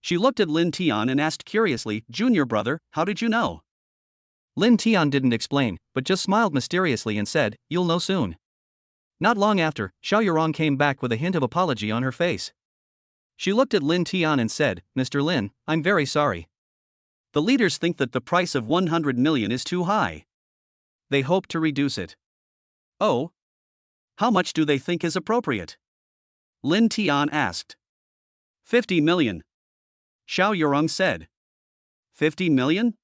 She looked at Lin Tian and asked curiously, "Junior brother, how did you know?" Lin Tian didn't explain, but just smiled mysteriously and said, "You'll know soon." Not long after, Xiao Yurong came back with a hint of apology on her face. She looked at Lin Tian and said, "Mr. Lin, I'm very sorry. The leaders think that the price of 100 million is too high. They hope to reduce it." "Oh? How much do they think is appropriate?" Lin Tian asked. 50 million. Xiao Yurong said. 50 million?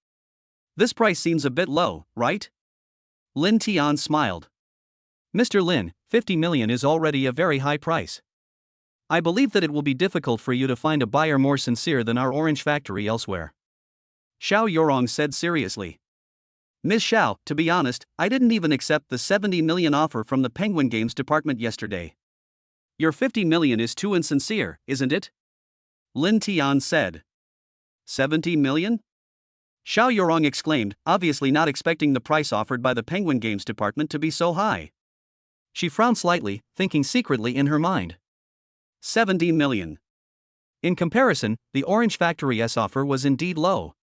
This price seems a bit low, right? Lin Tian smiled. "Mr. Lin, 50 million is already a very high price. I believe that it will be difficult for you to find a buyer more sincere than our orange factory elsewhere," Xiao Yurong said seriously. "Miss Xiao, to be honest, I didn't even accept the 70 million offer from the Penguin Games department yesterday. Your 50 million is too insincere, isn't it?" Lin Tian said. 70 million? Xiao Yurong exclaimed, obviously not expecting the price offered by the Penguin Games department to be so high. She frowned slightly, thinking secretly in her mind. 70 million. In comparison, the Orange Factory's offer was indeed low.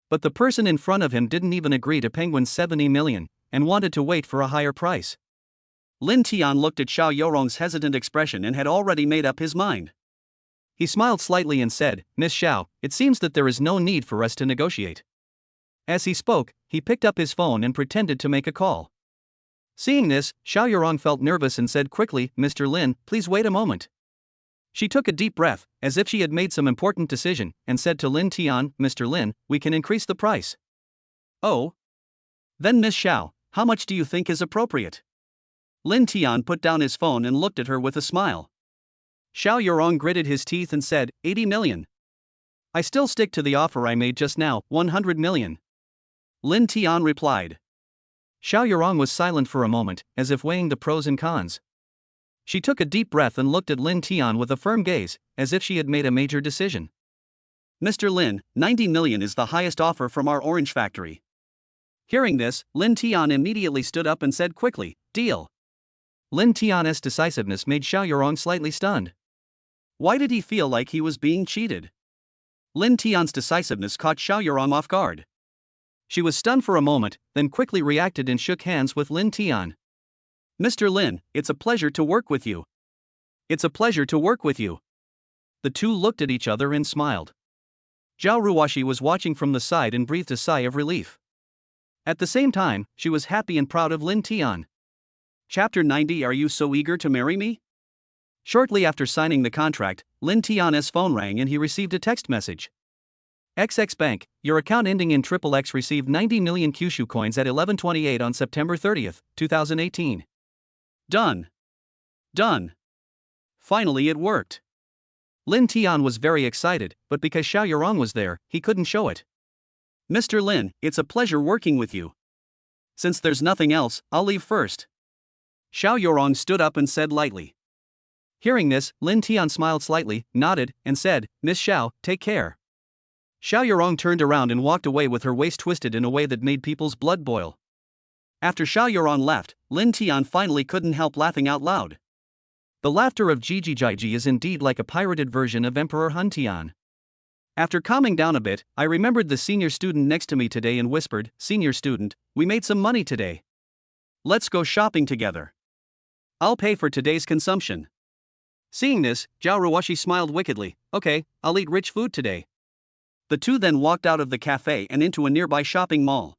But the person in front of him didn't even agree to Penguin's 70 million, and wanted to wait for a higher price. Lin Tian looked at Xiao Yurong's hesitant expression and had already made up his mind. He smiled slightly and said, "Miss Xiao, it seems that there is no need for us to negotiate." As he spoke, he picked up his phone and pretended to make a call. Seeing this, Xiao Yurong felt nervous and said quickly, "Mr. Lin, please wait a moment." She took a deep breath, as if she had made some important decision, and said to Lin Tian, "Mr. Lin, we can increase the price." "Oh? Then Miss Xiao, how much do you think is appropriate?" Lin Tian put down his phone and looked at her with a smile. Xiao Yurong gritted his teeth and said, 80 million. "I still stick to the offer I made just now, 100 million. Lin Tian replied. Xiao Yurong was silent for a moment, as if weighing the pros and cons. She took a deep breath and looked at Lin Tian with a firm gaze, as if she had made a major decision. "Mr. Lin, 90 million is the highest offer from our orange factory." Hearing this, Lin Tian immediately stood up and said quickly, "Deal." Lin Tian's decisiveness made Xiao Yurong slightly stunned. Why did he feel like he was being cheated? Lin Tian's decisiveness caught Xiao Yurong off guard. She was stunned for a moment, then quickly reacted and shook hands with Lin Tian. "Mr. Lin, it's a pleasure to work with you." "It's a pleasure to work with you." The two looked at each other and smiled. Xiao Ruashi was watching from the side and breathed a sigh of relief. At the same time, she was happy and proud of Lin Tian. Chapter 90. Are you so eager to marry me? Shortly after signing the contract, Lin Tian's phone rang and he received a text message. XX Bank, your account ending in XXX received 90 million Kyushu coins at 11:28 on September 30th, 2018. Done. Done. Finally it worked. Lin Tian was very excited, but because Xiao Yurong was there, he couldn't show it. "Mr. Lin, it's a pleasure working with you. Since there's nothing else, I'll leave first." Xiao Yurong stood up and said lightly. Hearing this, Lin Tian smiled slightly, nodded, and said, "Miss Xiao, take care." Xiao Yurong turned around and walked away with her waist twisted in a way that made people's blood boil. After Xiao Yurong left, Lin Tian finally couldn't help laughing out loud. The laughter of Jiji Jaiji is indeed like a pirated version of Emperor Hun Tian. After calming down a bit, I remembered the senior student next to me today and whispered, "Senior student, we made some money today. Let's go shopping together. I'll pay for today's consumption." Seeing this, Xiao Ruashi smiled wickedly. "Okay, I'll eat rich food today." The two then walked out of the cafe and into a nearby shopping mall.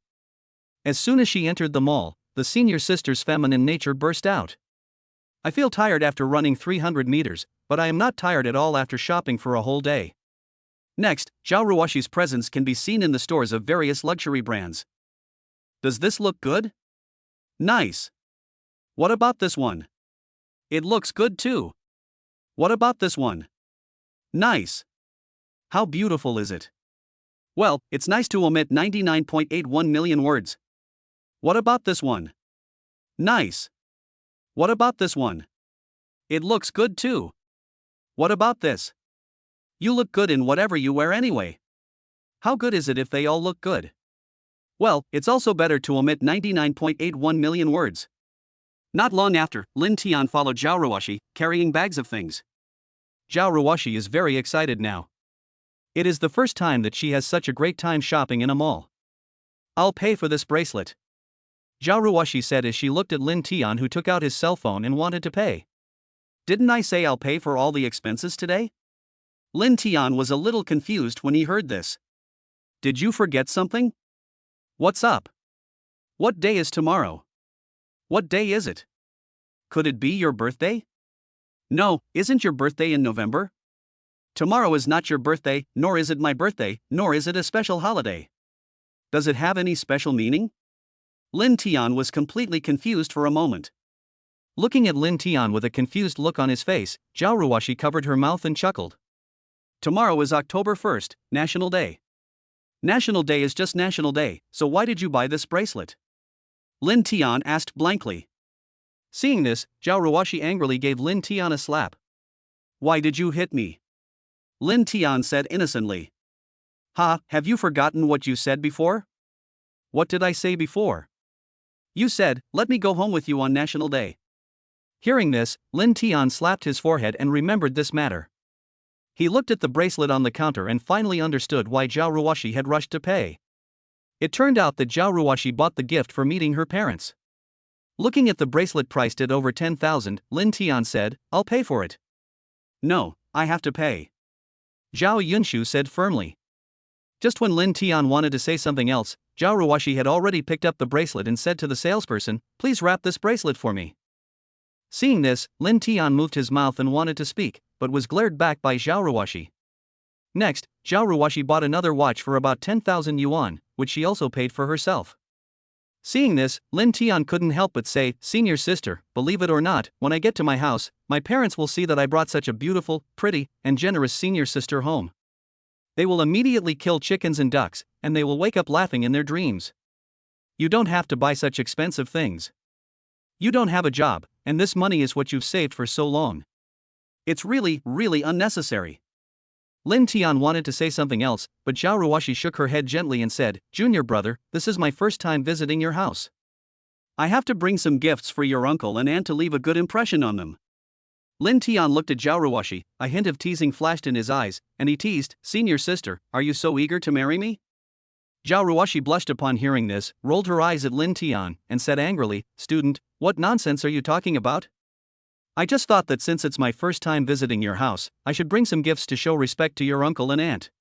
As soon as she entered the mall, the senior sister's feminine nature burst out. "I feel tired after running 300 meters, but I am not tired at all after shopping for a whole day." Next, Xiao Ruashi's presence can be seen in the stores of various luxury brands. "Does this look good? Nice. What about this one? It looks good too. What about this one? Nice. How beautiful is it? Well, it's nice to omit 99.81 million words. What about this one? Nice. What about this one? It looks good too. What about this? You look good in whatever you wear anyway. How good is it if they all look good? Well, it's also better to omit 99.81 million words." Not long after, Lin Tian followed Xiao Ruashi, carrying bags of things. Xiao Ruashi is very excited now. It is the first time that she has such a great time shopping in a mall. I'll pay for this bracelet, Xiao Ruashi said as she looked at Lin Tian, who took out his cell phone and wanted to pay. Didn't I say I'll pay for all the expenses today? Lin Tian was a little confused when he heard this. Did you forget something? What's up? What day is tomorrow? What day is it? Could it be your birthday? No, isn't your birthday in November? Tomorrow is not your birthday, nor is it my birthday, nor is it a special holiday. Does it have any special meaning? Lin Tian was completely confused for a moment. Looking at Lin Tian with a confused look on his face, Xiao Ruashi covered her mouth and chuckled. Tomorrow is October 1st, National Day. National Day is just National Day, so why did you buy this bracelet? Lin Tian asked blankly. Seeing this, Xiao Ruashi angrily gave Lin Tian a slap. Why did you hit me? Lin Tian said innocently. Ha, have you forgotten what you said before? What did I say before? You said, let me go home with you on National Day. Hearing this, Lin Tian slapped his forehead and remembered this matter. He looked at the bracelet on the counter and finally understood why Xiao Ruashi had rushed to pay. It turned out that Xiao Ruashi bought the gift for meeting her parents. Looking at the bracelet priced at over 10,000, Lin Tian said, I'll pay for it. No, I have to pay, Zhao Yunshu said firmly. Just when Lin Tian wanted to say something else, Xiao Ruashi had already picked up the bracelet and said to the salesperson, please wrap this bracelet for me. Seeing this, Lin Tian moved his mouth and wanted to speak, but was glared back by Xiao Ruashi. Next, Xiao Ruashi bought another watch for about 10,000 yuan, which she also paid for herself. Seeing this, Lin Tian couldn't help but say, Senior sister, believe it or not, when I get to my house, my parents will see that I brought such a beautiful, pretty, and generous senior sister home. They will immediately kill chickens and ducks, and they will wake up laughing in their dreams. You don't have to buy such expensive things. You don't have a job, and this money is what you've saved for so long. It's really, really unnecessary. Lin Tian wanted to say something else, but Xiao Ruashi shook her head gently and said, Junior brother, this is my first time visiting your house. I have to bring some gifts for your uncle and aunt to leave a good impression on them. Lin Tian looked at Xiao Ruashi, a hint of teasing flashed in his eyes, and he teased, Senior sister, are you so eager to marry me? Xiao Ruashi blushed upon hearing this, rolled her eyes at Lin Tian, and said angrily, Student, what nonsense are you talking about? I just thought that since it's my first time visiting your house, I should bring some gifts to show respect to your uncle and aunt.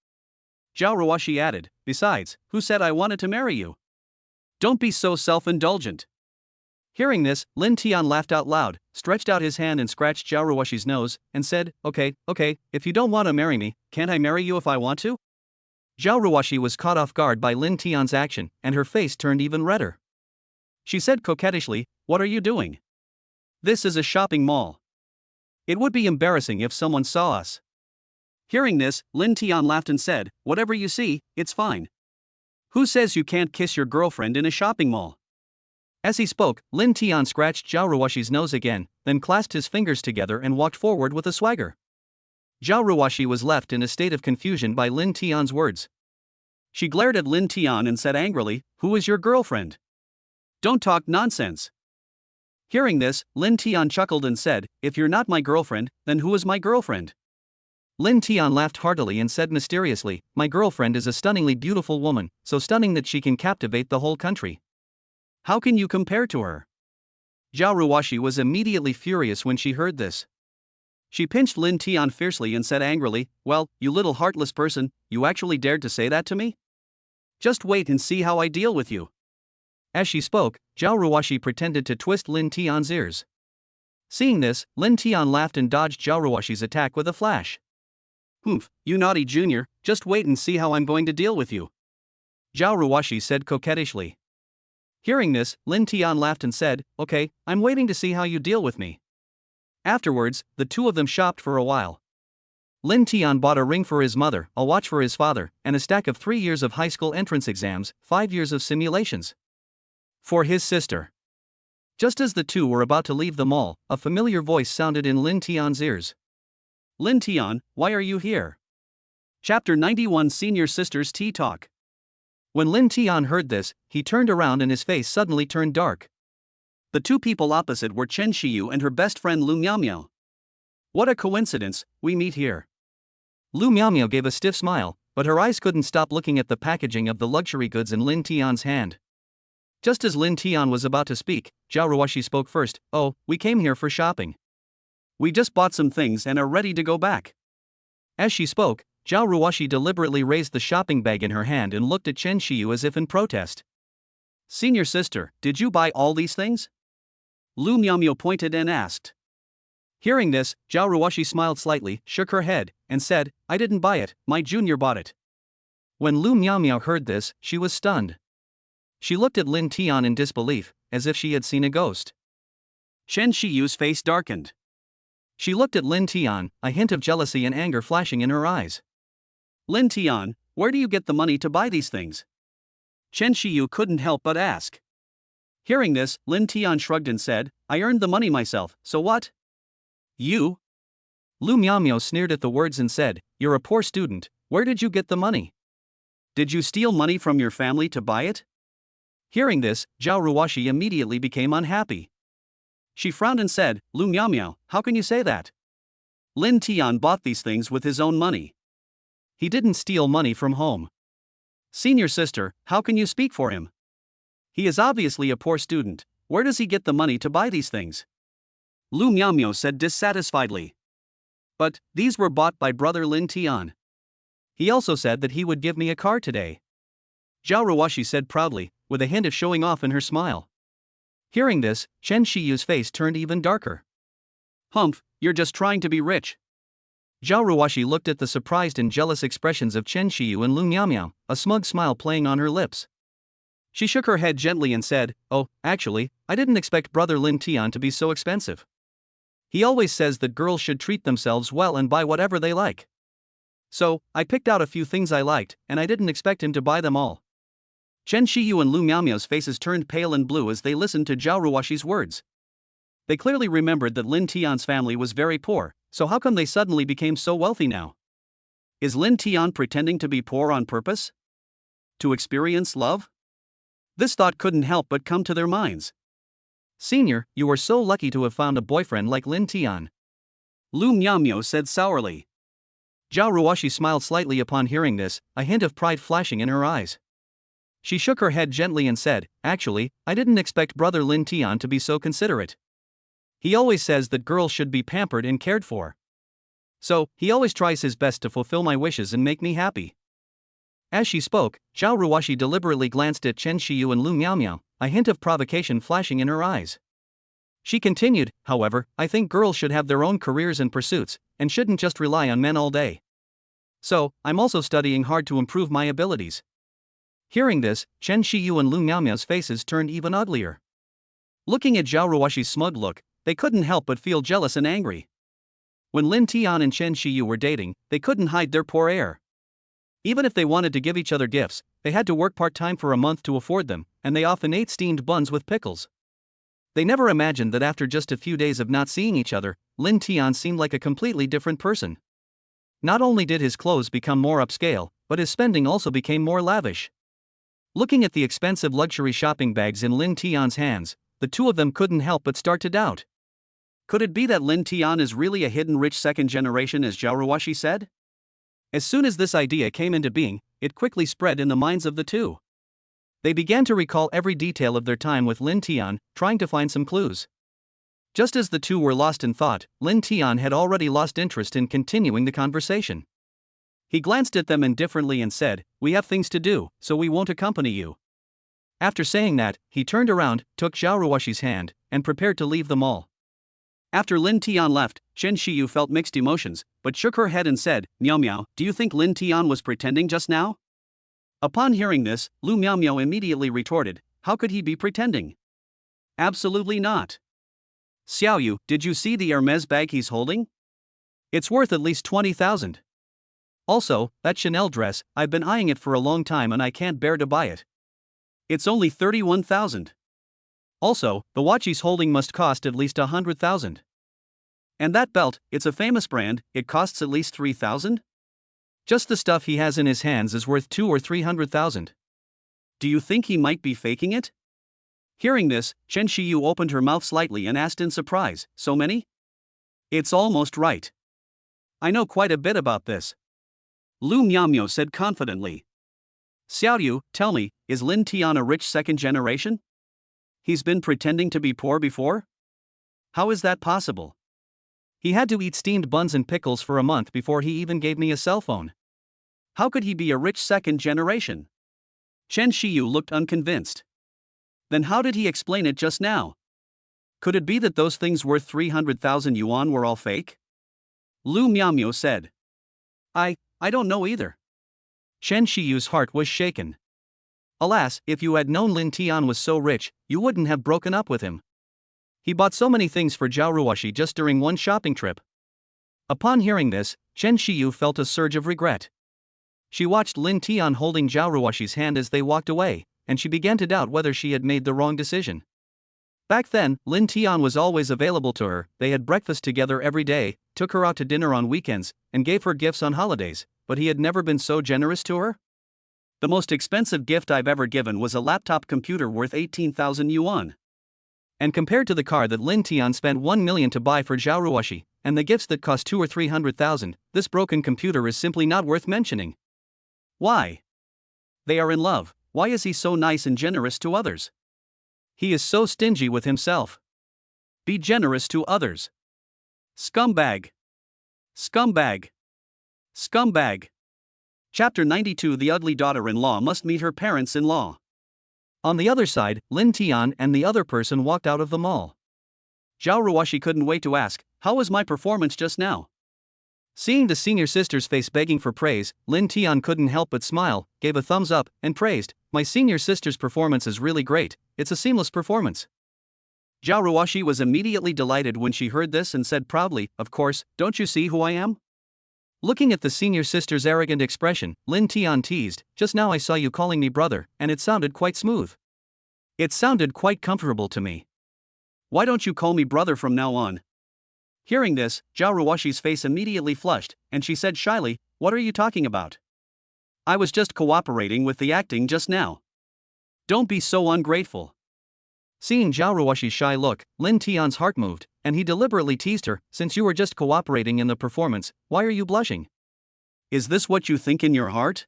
Xiao Ruashi added, besides, who said I wanted to marry you? Don't be so self-indulgent. Hearing this, Lin Tian laughed out loud, stretched out his hand and scratched Xiao Ruashi's nose, and said, okay, if you don't want to marry me, can't I marry you if I want to? Xiao Ruashi was caught off guard by Lin Tian's action, and her face turned even redder. She said coquettishly, what are you doing? This is a shopping mall. It would be embarrassing if someone saw us. Hearing this, Lin Tian laughed and said, whatever you see, it's fine. Who says you can't kiss your girlfriend in a shopping mall? As he spoke, Lin Tian scratched Xiao Ruashi's nose again, then clasped his fingers together and walked forward with a swagger. Xiao Ruashi was left in a state of confusion by Lin Tian's words. She glared at Lin Tian and said angrily, who is your girlfriend? Don't talk nonsense. Hearing this, Lin Tian chuckled and said, if you're not my girlfriend, then who is my girlfriend? Lin Tian laughed heartily and said mysteriously, my girlfriend is a stunningly beautiful woman, so stunning that she can captivate the whole country. How can you compare to her? Xiao Ruashi was immediately furious when she heard this. She pinched Lin Tian fiercely and said angrily, well, you little heartless person, you actually dared to say that to me? Just wait and see how I deal with you. As she spoke, Xiao Ruashi pretended to twist Lin Tian's ears. Seeing this, Lin Tian laughed and dodged Xiao Ruashi's attack with a flash. Humph, you naughty junior, just wait and see how I'm going to deal with you. Xiao Ruashi said coquettishly. Hearing this, Lin Tian laughed and said, okay, I'm waiting to see how you deal with me. Afterwards, the two of them shopped for a while. Lin Tian bought a ring for his mother, a watch for his father, and a stack of 3 years of high school entrance exams, 5 years of simulations. For his sister. Just as the two were about to leave the mall, a familiar voice sounded in Lin Tian's ears. Lin Tian, why are you here? Chapter 91 Senior Sisters Tea Talk. When Lin Tian heard this, he turned around and his face suddenly turned dark. The two people opposite were Chen Xiyu and her best friend Lu Miaomiao. What a coincidence, we meet here. Lu Miaomiao gave a stiff smile, but her eyes couldn't stop looking at the packaging of the luxury goods in Lin Tian's hand. Just as Lin Tian was about to speak, Xiao Ruashi spoke first. "Oh, we came here for shopping. We just bought some things and are ready to go back." As she spoke, Xiao Ruashi deliberately raised the shopping bag in her hand and looked at Chen Xiyu as if in protest. "Senior sister, did you buy all these things?" Lu Miaomio pointed and asked. Hearing this, Xiao Ruashi smiled slightly, shook her head, and said, "I didn't buy it, my junior bought it." When Lu Miaomio heard this, she was stunned. She looked at Lin Tian in disbelief, as if she had seen a ghost. Chen Shiyu's face darkened. She looked at Lin Tian, a hint of jealousy and anger flashing in her eyes. "Lin Tian, where do you get the money to buy these things?" Chen Shiyu couldn't help but ask. Hearing this, Lin Tian shrugged and said, "I earned the money myself, so what?" "You?" Lu Miaomio sneered at the words and said, "You're a poor student, where did you get the money? Did you steal money from your family to buy it?" Hearing this, Xiao Ruashi immediately became unhappy. She frowned and said, "Lu Miaomio, how can you say that? Lin Tian bought these things with his own money. He didn't steal money from home." "Senior sister, how can you speak for him? He is obviously a poor student. Where does he get the money to buy these things?" Lu Miaomio said dissatisfiedly. "But these were bought by brother Lin Tian. He also said that he would give me a car today," Xiao Ruashi said proudly, with a hint of showing off in her smile. Hearing this, Chen Shiyu's face turned even darker. "Humph, you're just trying to be rich." Xiao Ruashi looked at the surprised and jealous expressions of Chen Shiyu and Lu Miaomio, a smug smile playing on her lips. She shook her head gently and said, "Oh, actually, I didn't expect brother Lin Tian to be so expensive. He always says that girls should treat themselves well and buy whatever they like. So, I picked out a few things I liked, and I didn't expect him to buy them all." Chen Shiyu and Lu Miaomio's faces turned pale and blue as they listened to Xiao Ruashi's words. They clearly remembered that Lin Tian's family was very poor, so how come they suddenly became so wealthy now? Is Lin Tian pretending to be poor on purpose? To experience love? This thought couldn't help but come to their minds. "Senior, you are so lucky to have found a boyfriend like Lin Tian," Lu Miaomio said sourly. Xiao Ruashi smiled slightly upon hearing this, a hint of pride flashing in her eyes. She shook her head gently and said, "Actually, I didn't expect brother Lin Tian to be so considerate. He always says that girls should be pampered and cared for. So, he always tries his best to fulfill my wishes and make me happy." As she spoke, Xiao Ruashi deliberately glanced at Chen Shiyu and Lu Miaomio, a hint of provocation flashing in her eyes. She continued, "However, I think girls should have their own careers and pursuits, and shouldn't just rely on men all day. So, I'm also studying hard to improve my abilities." Hearing this, Chen Shiyu and Lu Miaomio's faces turned even uglier. Looking at Xiao Ruashi's smug look, they couldn't help but feel jealous and angry. When Lin Tian and Chen Shiyu were dating, they couldn't hide their poor air. Even if they wanted to give each other gifts, they had to work part-time for a month to afford them, and they often ate steamed buns with pickles. They never imagined that after just a few days of not seeing each other, Lin Tian seemed like a completely different person. Not only did his clothes become more upscale, but his spending also became more lavish. Looking at the expensive luxury shopping bags in Lin Tian's hands, the two of them couldn't help but start to doubt. Could it be that Lin Tian is really a hidden rich second generation as Xiao Ruashi said? As soon as this idea came into being, it quickly spread in the minds of the two. They began to recall every detail of their time with Lin Tian, trying to find some clues. Just as the two were lost in thought, Lin Tian had already lost interest in continuing the conversation. He glanced at them indifferently and said, "We have things to do, so we won't accompany you." After saying that, he turned around, took Xiao Ruashi's hand, and prepared to leave them all. After Lin Tian left, Chen Shiyu felt mixed emotions, but shook her head and said, "Miao Miao, do you think Lin Tian was pretending just now?" Upon hearing this, Lu Miaomio immediately retorted, "How could he be pretending? Absolutely not. Xiao Yu, did you see the Hermes bag he's holding? It's worth at least 20,000. Also, that Chanel dress, I've been eyeing it for a long time and I can't bear to buy it. It's only 31,000. Also, the watch he's holding must cost at least 100,000. And that belt, it's a famous brand, it costs at least 3,000? Just the stuff he has in his hands is worth 200,000 or 300,000. Do you think he might be faking it?" Hearing this, Chen Shiyu opened her mouth slightly and asked in surprise, "So many?" "It's almost right. I know quite a bit about this." Lu Miao said confidently. Xiao, tell me, is Lin Tian a rich second generation? He's been pretending to be poor before? How is that possible? He had to eat steamed buns and pickles for a month before he even gave me a cell phone. How could he be a rich second generation? Chen Shiyu looked unconvinced. Then how did he explain it just now? Could it be that those things worth 300,000 yuan were all fake? Lu Miao said. I don't know either. Chen Shiyu's heart was shaken. Alas, if you had known Lin Tian was so rich, you wouldn't have broken up with him. He bought so many things for Xiao Ruashi just during one shopping trip. Upon hearing this, Chen Shiyu felt a surge of regret. She watched Lin Tian holding Xiao Ruashi's hand as they walked away, and she began to doubt whether she had made the wrong decision. Back then, Lin Tian was always available to her. They had breakfast together every day, took her out to dinner on weekends, and gave her gifts on holidays, but he had never been so generous to her. The most expensive gift I've ever given was a laptop computer worth 18,000 yuan. And compared to the car that Lin Tian spent 1 million to buy for Xiao Ruashi, and the gifts that cost 200,000 or 300,000, this broken computer is simply not worth mentioning. Why? They are in love. Why is he so nice and generous to others? He is so stingy with himself. Be generous to others. Scumbag. Scumbag. Scumbag. Chapter 92. The ugly daughter-in-law must meet her parents-in-law. On the other side, Lin Tian and the other person walked out of the mall. Xiao Ruashi couldn't wait to ask, how was my performance just now? Seeing the senior sister's face begging for praise, Lin Tian couldn't help but smile, gave a thumbs up, and praised, my senior sister's performance is really great, it's a seamless performance. Xiao Ruashi was immediately delighted when she heard this and said proudly, of course, don't you see who I am? Looking at the senior sister's arrogant expression, Lin Tian teased, just now I saw you calling me brother, and it sounded quite smooth. It sounded quite comfortable to me. Why don't you call me brother from now on? Hearing this, Xiao Ruashi's face immediately flushed, and she said shyly, what are you talking about? I was just cooperating with the acting just now. Don't be so ungrateful. Seeing Xiao Ruashi's shy look, Lin Tian's heart moved, and he deliberately teased her, since you were just cooperating in the performance, why are you blushing? Is this what you think in your heart?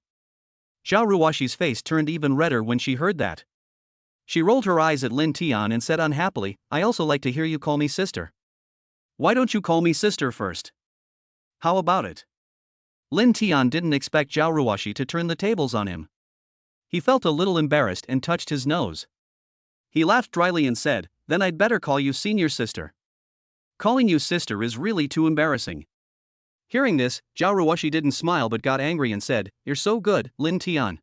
Xiao Ruashi's face turned even redder when she heard that. She rolled her eyes at Lin Tian and said unhappily, I also like to hear you call me sister. Why don't you call me sister first? How about it? Lin Tian didn't expect Xiao Ruashi to turn the tables on him. He felt a little embarrassed and touched his nose. He laughed dryly and said, then I'd better call you senior sister. Calling you sister is really too embarrassing. Hearing this, Xiao Ruashi didn't smile but got angry and said, you're so good, Lin Tian.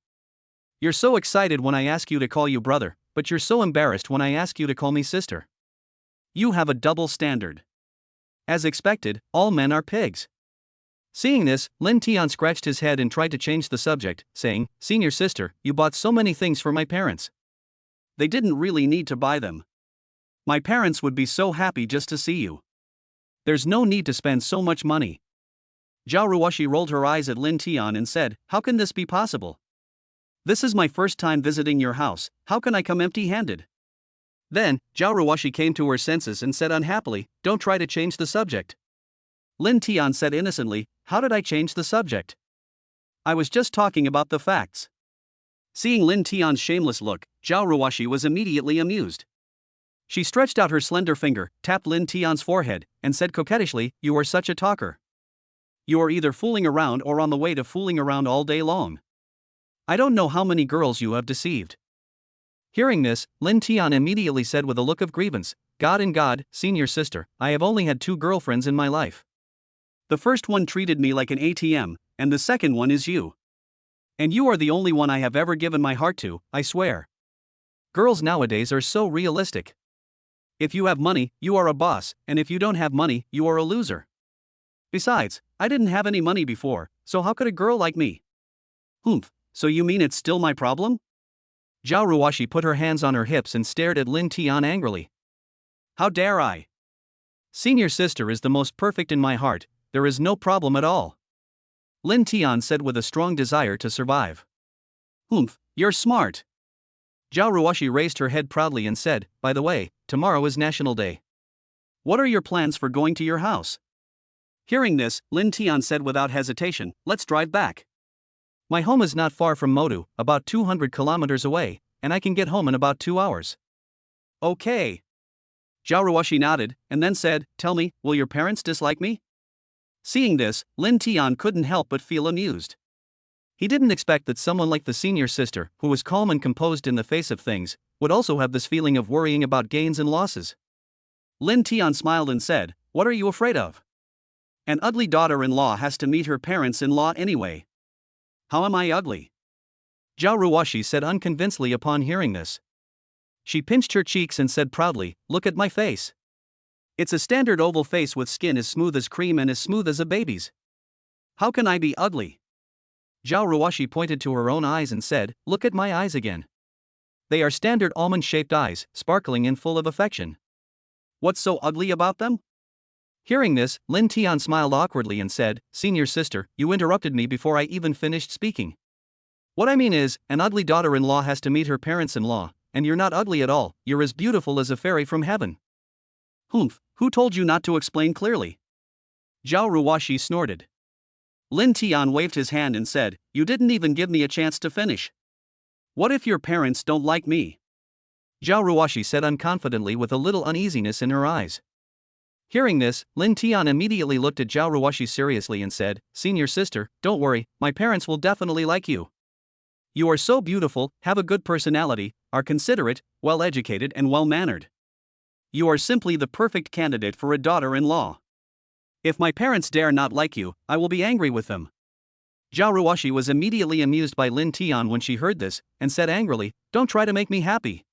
You're so excited when I ask you to call you brother, but you're so embarrassed when I ask you to call me sister. You have a double standard. As expected, all men are pigs. Seeing this, Lin Tian scratched his head and tried to change the subject, saying, senior sister, you bought so many things for my parents. They didn't really need to buy them. My parents would be so happy just to see you. There's no need to spend so much money. Xiao Ruashi rolled her eyes at Lin Tian and said, how can this be possible? This is my first time visiting your house, how can I come empty-handed? Then, Xiao Ruashi came to her senses and said unhappily, don't try to change the subject. Lin Tian said innocently, how did I change the subject? I was just talking about the facts. Seeing Lin Tian's shameless look, Xiao Ruashi was immediately amused. She stretched out her slender finger, tapped Lin Tian's forehead, and said coquettishly, you are such a talker. You are either fooling around or on the way to fooling around all day long. I don't know how many girls you have deceived. Hearing this, Lin Tian immediately said with a look of grievance, God in God, senior sister, I have only had 2 girlfriends in my life. The first one treated me like an ATM, and the second one is you. And you are the only one I have ever given my heart to, I swear. Girls nowadays are so realistic. If you have money, you are a boss, and if you don't have money, you are a loser. Besides, I didn't have any money before, so how could a girl like me? Humph, so you mean it's still my problem? Xiao Ruashi put her hands on her hips and stared at Lin Tian angrily. How dare I? Senior sister is the most perfect in my heart, there is no problem at all. Lin Tian said with a strong desire to survive. Humph, you're smart. Xiao Ruashi raised her head proudly and said, by the way, tomorrow is National Day. What are your plans for going to your house? Hearing this, Lin Tian said without hesitation, let's drive back. My home is not far from Motu, about 200 kilometers away, and I can get home in about 2 hours. Okay. Xiao Ruashi nodded, and then said, Tell me, will your parents dislike me? Seeing this, Lin Tian couldn't help but feel amused. He didn't expect that someone like the senior sister, who was calm and composed in the face of things, would also have this feeling of worrying about gains and losses. Lin Tian smiled and said, What are you afraid of? An ugly daughter-in-law has to meet her parents-in-law anyway. How am I ugly? Xiao Ruashi said unconvincedly upon hearing this. She pinched her cheeks and said proudly, Look at my face. It's a standard oval face with skin as smooth as cream and as smooth as a baby's. How can I be ugly? Xiao Ruashi pointed to her own eyes and said, Look at my eyes again. They are standard almond-shaped eyes, sparkling and full of affection. What's so ugly about them? Hearing this, Lin Tian smiled awkwardly and said, Senior sister, you interrupted me before I even finished speaking. What I mean is, an ugly daughter-in-law has to meet her parents-in-law, and you're not ugly at all, you're as beautiful as a fairy from heaven. Humph, who told you not to explain clearly? Xiao Ruashi snorted. Lin Tian waved his hand and said, You didn't even give me a chance to finish. What if your parents don't like me? Xiao Ruashi said unconfidently with a little uneasiness in her eyes. Hearing this, Lin Tian immediately looked at Xiao Ruashi seriously and said, Senior sister, don't worry, my parents will definitely like you. You are so beautiful, have a good personality, are considerate, well-educated and well-mannered. You are simply the perfect candidate for a daughter-in-law. If my parents dare not like you, I will be angry with them. Xiao Ruashi was immediately amused by Lin Tian when she heard this, and said angrily, Don't try to make me happy.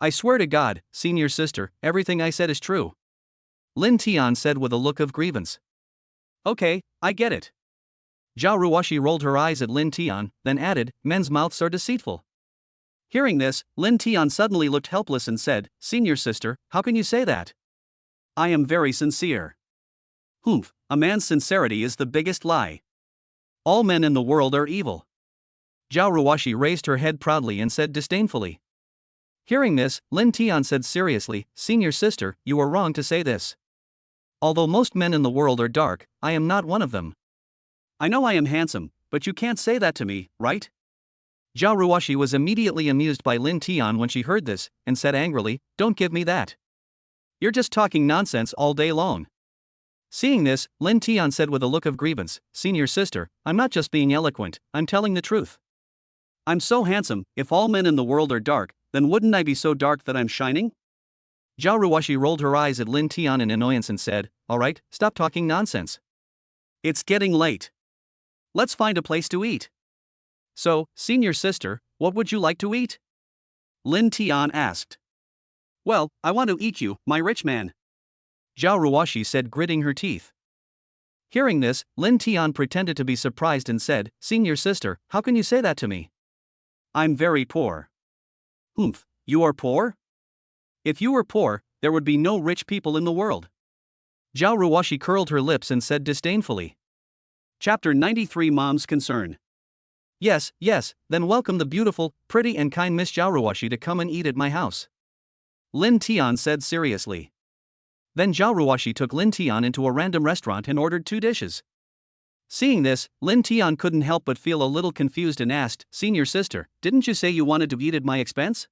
I swear to God, senior sister, everything I said is true. Lin Tian said with a look of grievance. Okay, I get it. Xiao Ruashi rolled her eyes at Lin Tian, then added, Men's mouths are deceitful. Hearing this, Lin Tian suddenly looked helpless and said, Senior sister, how can you say that? I am very sincere. Humph, a man's sincerity is the biggest lie. All men in the world are evil. Xiao Ruashi raised her head proudly and said disdainfully. Hearing this, Lin Tian said seriously, Senior sister, you are wrong to say this. Although most men in the world are dark, I am not one of them. I know I am handsome, but you can't say that to me, right? Xiao Ruashi was immediately amused by Lin Tian when she heard this, and said angrily, Don't give me that. You're just talking nonsense all day long. Seeing this, Lin Tian said with a look of grievance, Senior sister, I'm not just being eloquent, I'm telling the truth. I'm so handsome, if all men in the world are dark, then wouldn't I be so dark that I'm shining? Xiao Ruashi rolled her eyes at Lin Tian in annoyance and said, Alright, stop talking nonsense. It's getting late. Let's find a place to eat. So, senior sister, what would you like to eat? Lin Tian asked. Well, I want to eat you, my rich man. Xiao Ruashi said, gritting her teeth. Hearing this, Lin Tian pretended to be surprised and said, Senior sister, how can you say that to me? I'm very poor. Humph, you are poor? If you were poor, there would be no rich people in the world. Xiao Ruashi curled her lips and said disdainfully. Chapter 93 Mom's Concern. Yes, then welcome the beautiful, pretty and kind Miss Xiao Ruashi to come and eat at my house. Lin Tian said seriously. Then Xiao Ruashi took Lin Tian into a random restaurant and ordered 2 dishes. Seeing this, Lin Tian couldn't help but feel a little confused and asked, Senior sister, didn't you say you wanted to eat at my expense?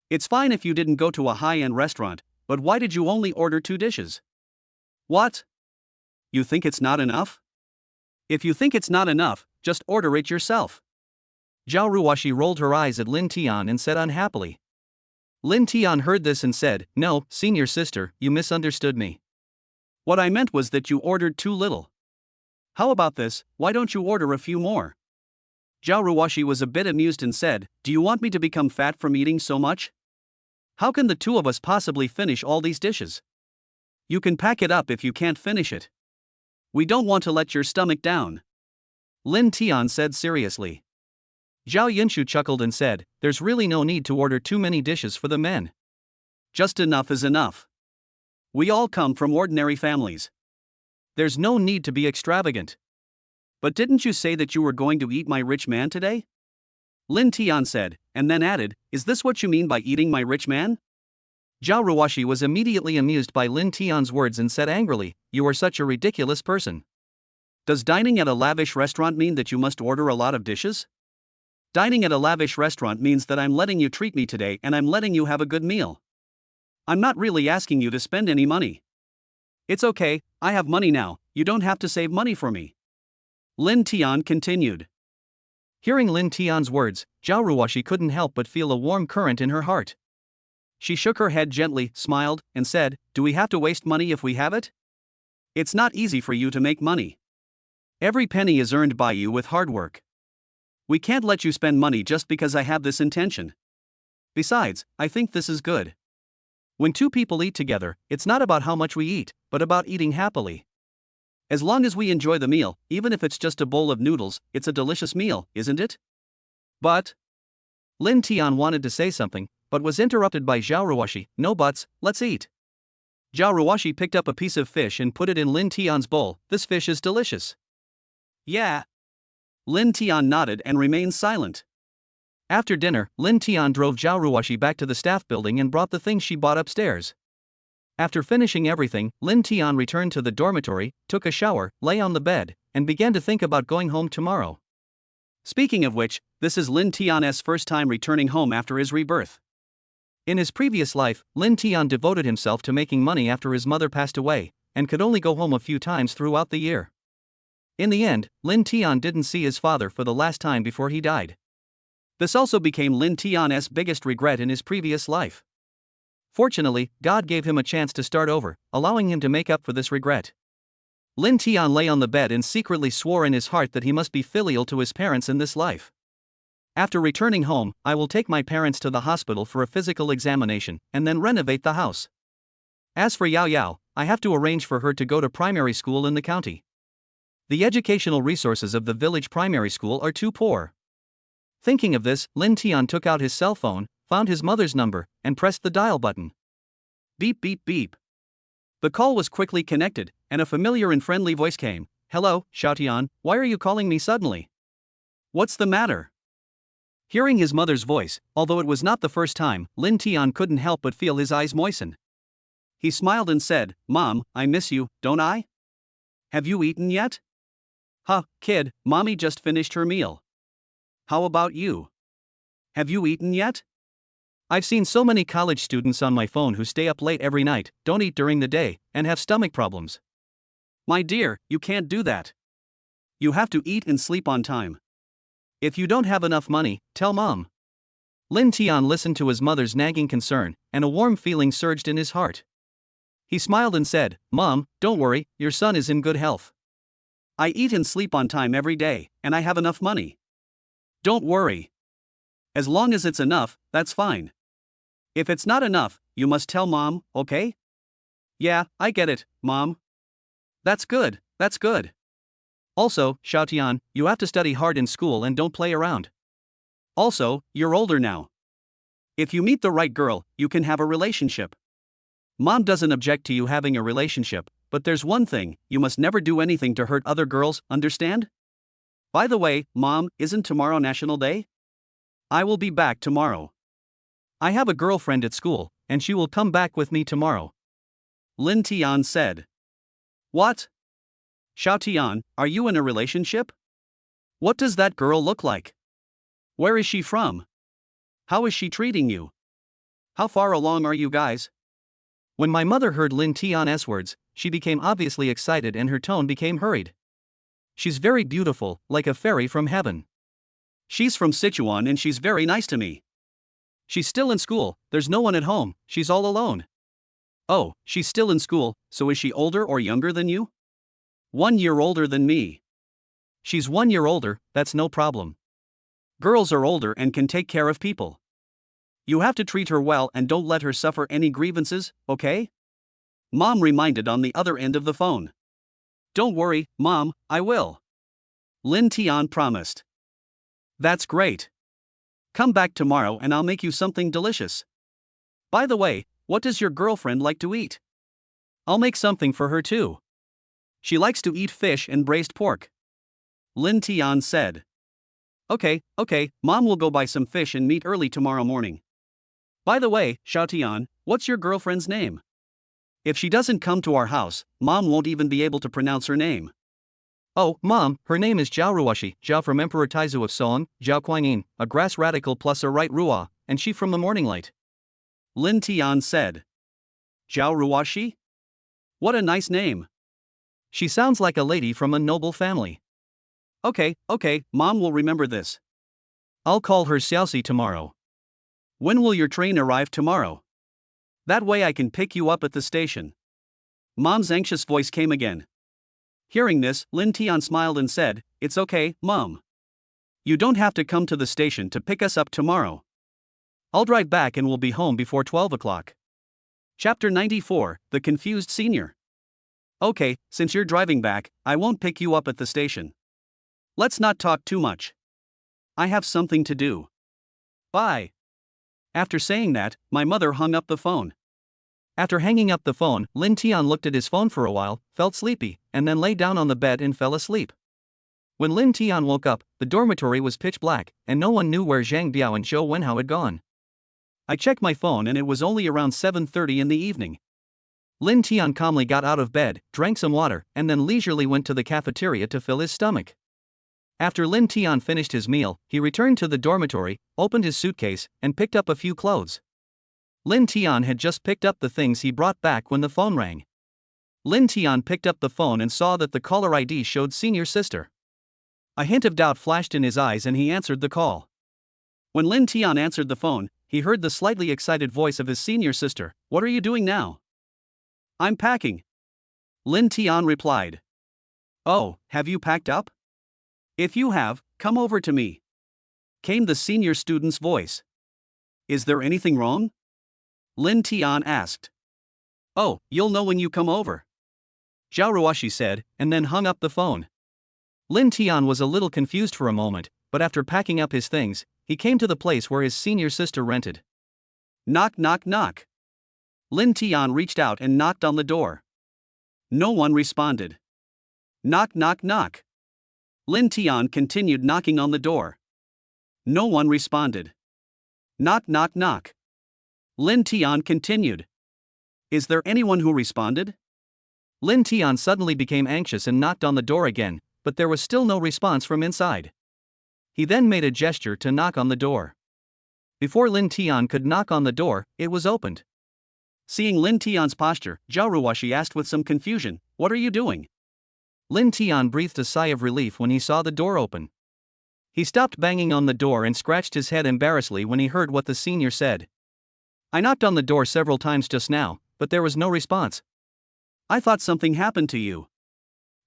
It's fine if you didn't go to a high-end restaurant, but why did you only order 2 dishes? What? You think it's not enough? If you think it's not enough, just order it yourself. Xiao Ruashi rolled her eyes at Lin Tian and said unhappily. Lin Tian heard this and said, No, senior sister, you misunderstood me. What I meant was that you ordered too little. How about this, why don't you order a few more? Xiao Ruashi was a bit amused and said, Do you want me to become fat from eating so much? How can the 2 of us possibly finish all these dishes? You can pack it up if you can't finish it. We don't want to let your stomach down. Lin Tian said seriously. Zhao Yinshu chuckled and said, There's really no need to order too many dishes for the men. Just enough is enough. We all come from ordinary families. There's no need to be extravagant. But didn't you say that you were going to eat my rich man today? Lin Tian said, and then added, Is this what you mean by eating my rich man? Xiao Ruashi was immediately amused by Lin Tian's words and said angrily, You are such a ridiculous person. Does dining at a lavish restaurant mean that you must order a lot of dishes? Dining at a lavish restaurant means that I'm letting you treat me today and I'm letting you have a good meal. I'm not really asking you to spend any money. It's okay, I have money now, you don't have to save money for me. Lin Tian continued. Hearing Lin Tian's words, Xiao Ruashi couldn't help but feel a warm current in her heart. She shook her head gently, smiled, and said, "Do we have to waste money if we have it? It's not easy for you to make money. Every penny is earned by you with hard work. We can't let you spend money just because I have this intention. Besides, I think this is good. When two people eat together, it's not about how much we eat, but about eating happily. As long as we enjoy the meal, even if it's just a bowl of noodles, it's a delicious meal, isn't it?" But Lin Tian wanted to say something, but was interrupted by Xiao Ruashi. "No buts, let's eat." Xiao Ruashi picked up a piece of fish and put it in Lin Tian's bowl. "This fish is delicious." "Yeah." Lin Tian nodded and remained silent. After dinner, Lin Tian drove Xiao Ruashi back to the staff building and brought the things she bought upstairs. After finishing everything, Lin Tian returned to the dormitory, took a shower, lay on the bed, and began to think about going home tomorrow. Speaking of which, this is Lin Tian's first time returning home after his rebirth. In his previous life, Lin Tian devoted himself to making money after his mother passed away, and could only go home a few times throughout the year. In the end, Lin Tian didn't see his father for the last time before he died. This also became Lin Tian's biggest regret in his previous life. Fortunately, God gave him a chance to start over, allowing him to make up for this regret. Lin Tian lay on the bed and secretly swore in his heart that he must be filial to his parents in this life. After returning home, I will take my parents to the hospital for a physical examination, and then renovate the house. As for Yao Yao, I have to arrange for her to go to primary school in the county. The educational resources of the village primary school are too poor. Thinking of this, Lin Tian took out his cell phone, found his mother's number, and pressed the dial button. Beep beep beep. The call was quickly connected, and a familiar and friendly voice came. "Hello, Xiaotian, why are you calling me suddenly? What's the matter?" Hearing his mother's voice, although it was not the first time, Lin Tian couldn't help but feel his eyes moisten. He smiled and said, "Mom, I miss you, don't I? Have you eaten yet?" "Huh, kid, mommy just finished her meal. How about you? Have you eaten yet?" I've seen so many college students on my phone who stay up late every night, don't eat during the day, and have stomach problems. My dear, you can't do that. You have to eat and sleep on time. If you don't have enough money, tell mom. Lin Tian listened to his mother's nagging concern, and a warm feeling surged in his heart. He smiled and said, "Mom, don't worry, your son is in good health. I eat and sleep on time every day, and I have enough money. Don't worry. As long as it's enough, that's fine. If it's not enough, you must tell mom, okay?" "Yeah, I get it, mom." That's good, that's good. Also, Xiaotian, you have to study hard in school and don't play around. Also, you're older now. If you meet the right girl, you can have a relationship. Mom doesn't object to you having a relationship, but there's one thing, you must never do anything to hurt other girls, understand? By the way, Mom, isn't tomorrow National Day? I will be back tomorrow. I have a girlfriend at school, and she will come back with me tomorrow. Lin Tian said. What? Xiao Tian, are you in a relationship? What does that girl look like? Where is she from? How is she treating you? How far along are you guys? When my mother heard Lin Tian's words, she became obviously excited and her tone became hurried. She's very beautiful, like a fairy from heaven. She's from Sichuan and she's very nice to me. She's still in school, there's no one at home, she's all alone. Oh, she's still in school, so is she older or younger than you? 1 year older than me. She's 1 year older, that's no problem. Girls are older and can take care of people. You have to treat her well and don't let her suffer any grievances, okay? Mom reminded on the other end of the phone. Don't worry, Mom, I will. Lin Tian promised. That's great. Come back tomorrow and I'll make you something delicious. By the way, what does your girlfriend like to eat? I'll make something for her too. She likes to eat fish and braised pork. Lin Tian said. Okay, Mom will go buy some fish and meat early tomorrow morning. By the way, Xiao Tian, what's your girlfriend's name? If she doesn't come to our house, Mom won't even be able to pronounce her name. Oh, Mom, her name is Xiao Ruashi, Xiao from Emperor Taizu of Song, Xiao Kuangin, a grass radical plus a right Rua, and she from the morning light. Lin Tian said. Xiao Ruashi? What a nice name. She sounds like a lady from a noble family. Okay, Mom will remember this. I'll call her Xiaoxi tomorrow. When will your train arrive tomorrow? That way I can pick you up at the station. Mom's anxious voice came again. Hearing this, Lin Tian smiled and said, It's okay, Mom. You don't have to come to the station to pick us up tomorrow. I'll drive back and we'll be home before 12 o'clock. Chapter 94, The Confused Senior. Okay, since you're driving back, I won't pick you up at the station. Let's not talk too much. I have something to do. Bye. After saying that, my mother hung up the phone. After hanging up the phone, Lin Tian looked at his phone for a while, felt sleepy, and then lay down on the bed and fell asleep. When Lin Tian woke up, the dormitory was pitch black, and no one knew where Zhang Biao and Zhou Wenhao had gone. I checked my phone and it was only around 7:30 in the evening. Lin Tian calmly got out of bed, drank some water, and then leisurely went to the cafeteria to fill his stomach. After Lin Tian finished his meal, he returned to the dormitory, opened his suitcase, and picked up a few clothes. Lin Tian had just picked up the things he brought back when the phone rang. Lin Tian picked up the phone and saw that the caller ID showed senior sister. A hint of doubt flashed in his eyes and he answered the call. When Lin Tian answered the phone, he heard the slightly excited voice of his senior sister. What are you doing now? I'm packing. Lin Tian replied. Oh, have you packed up? If you have, come over to me. Came the senior student's voice. Is there anything wrong? Lin Tian asked. Oh, you'll know when you come over. Xiao Ruashi said, and then hung up the phone. Lin Tian was a little confused for a moment, but after packing up his things, he came to the place where his senior sister rented. Knock, knock, knock. Lin Tian reached out and knocked on the door. No one responded. Knock, knock, knock. Lin Tian continued knocking on the door. No one responded. Knock, knock, knock. Lin Tian continued. Is there anyone who responded? Lin Tian suddenly became anxious and knocked on the door again, but there was still no response from inside. He then made a gesture to knock on the door. Before Lin Tian could knock on the door, it was opened. Seeing Lin Tian's posture, Xiao Ruashi asked with some confusion, What are you doing? Lin Tian breathed a sigh of relief when he saw the door open. He stopped banging on the door and scratched his head embarrassedly when he heard what the senior said. I knocked on the door several times just now, but there was no response. I thought something happened to you.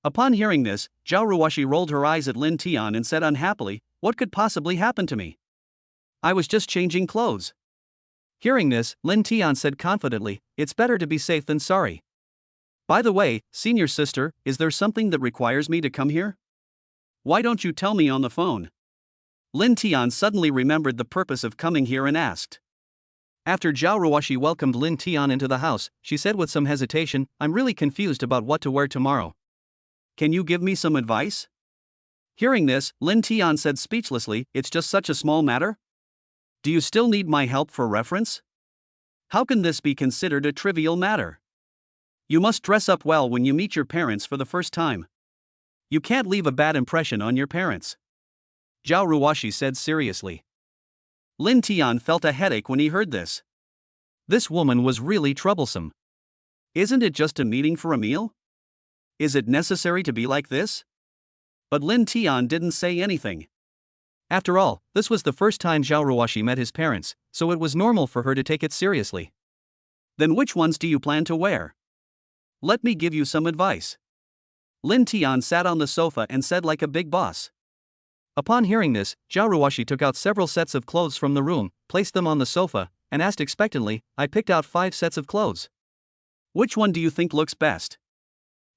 Upon hearing this, Xiao Ruashi rolled her eyes at Lin Tian and said unhappily, What could possibly happen to me? I was just changing clothes. Hearing this, Lin Tian said confidently, It's better to be safe than sorry. By the way, senior sister, is there something that requires me to come here? Why don't you tell me on the phone? Lin Tian suddenly remembered the purpose of coming here and asked. After Xiao Ruashi welcomed Lin Tian into the house, she said with some hesitation, I'm really confused about what to wear tomorrow. Can you give me some advice? Hearing this, Lin Tian said speechlessly, It's just such a small matter? Do you still need my help for reference? How can this be considered a trivial matter? You must dress up well when you meet your parents for the first time. You can't leave a bad impression on your parents. Xiao Ruashi said seriously. Lin Tian felt a headache when he heard this. This woman was really troublesome. Isn't it just a meeting for a meal? Is it necessary to be like this? But Lin Tian didn't say anything. After all, this was the first time Xiao Ruashi met his parents, so it was normal for her to take it seriously. Then which ones do you plan to wear? Let me give you some advice. Lin Tian sat on the sofa and said like a big boss. Upon hearing this, Xiao Ruashi took out several sets of clothes from the room, placed them on the sofa, and asked expectantly, I picked out 5 sets of clothes. Which one do you think looks best?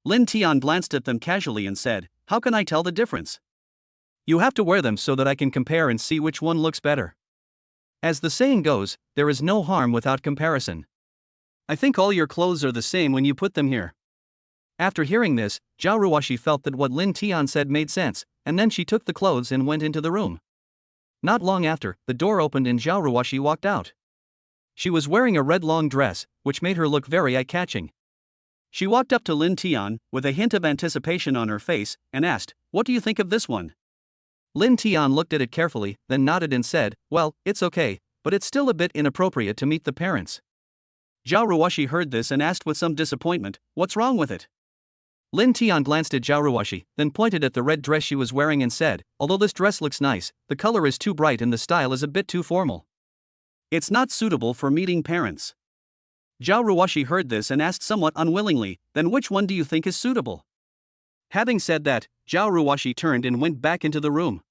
Lin Tian glanced at them casually and said, How can I tell the difference? You have to wear them so that I can compare and see which one looks better. As the saying goes, there is no harm without comparison. I think all your clothes are the same when you put them here. After hearing this, Xiao Ruashi felt that what Lin Tian said made sense, and then she took the clothes and went into the room. Not long after, the door opened and Xiao Ruashi walked out. She was wearing a red long dress, which made her look very eye-catching. She walked up to Lin Tian, with a hint of anticipation on her face, and asked, "What do you think of this one?" Lin Tian looked at it carefully, then nodded and said, "Well, it's okay, but it's still a bit inappropriate to meet the parents." Xiao Ruashi heard this and asked with some disappointment, "What's wrong with it?" Lin Tian glanced at Xiao Ruashi, then pointed at the red dress she was wearing and said, "Although this dress looks nice, the color is too bright and the style is a bit too formal. It's not suitable for meeting parents." Xiao Ruashi heard this and asked somewhat unwillingly, "Then which one do you think is suitable?" Having said that, Xiao Ruashi turned and went back into the room.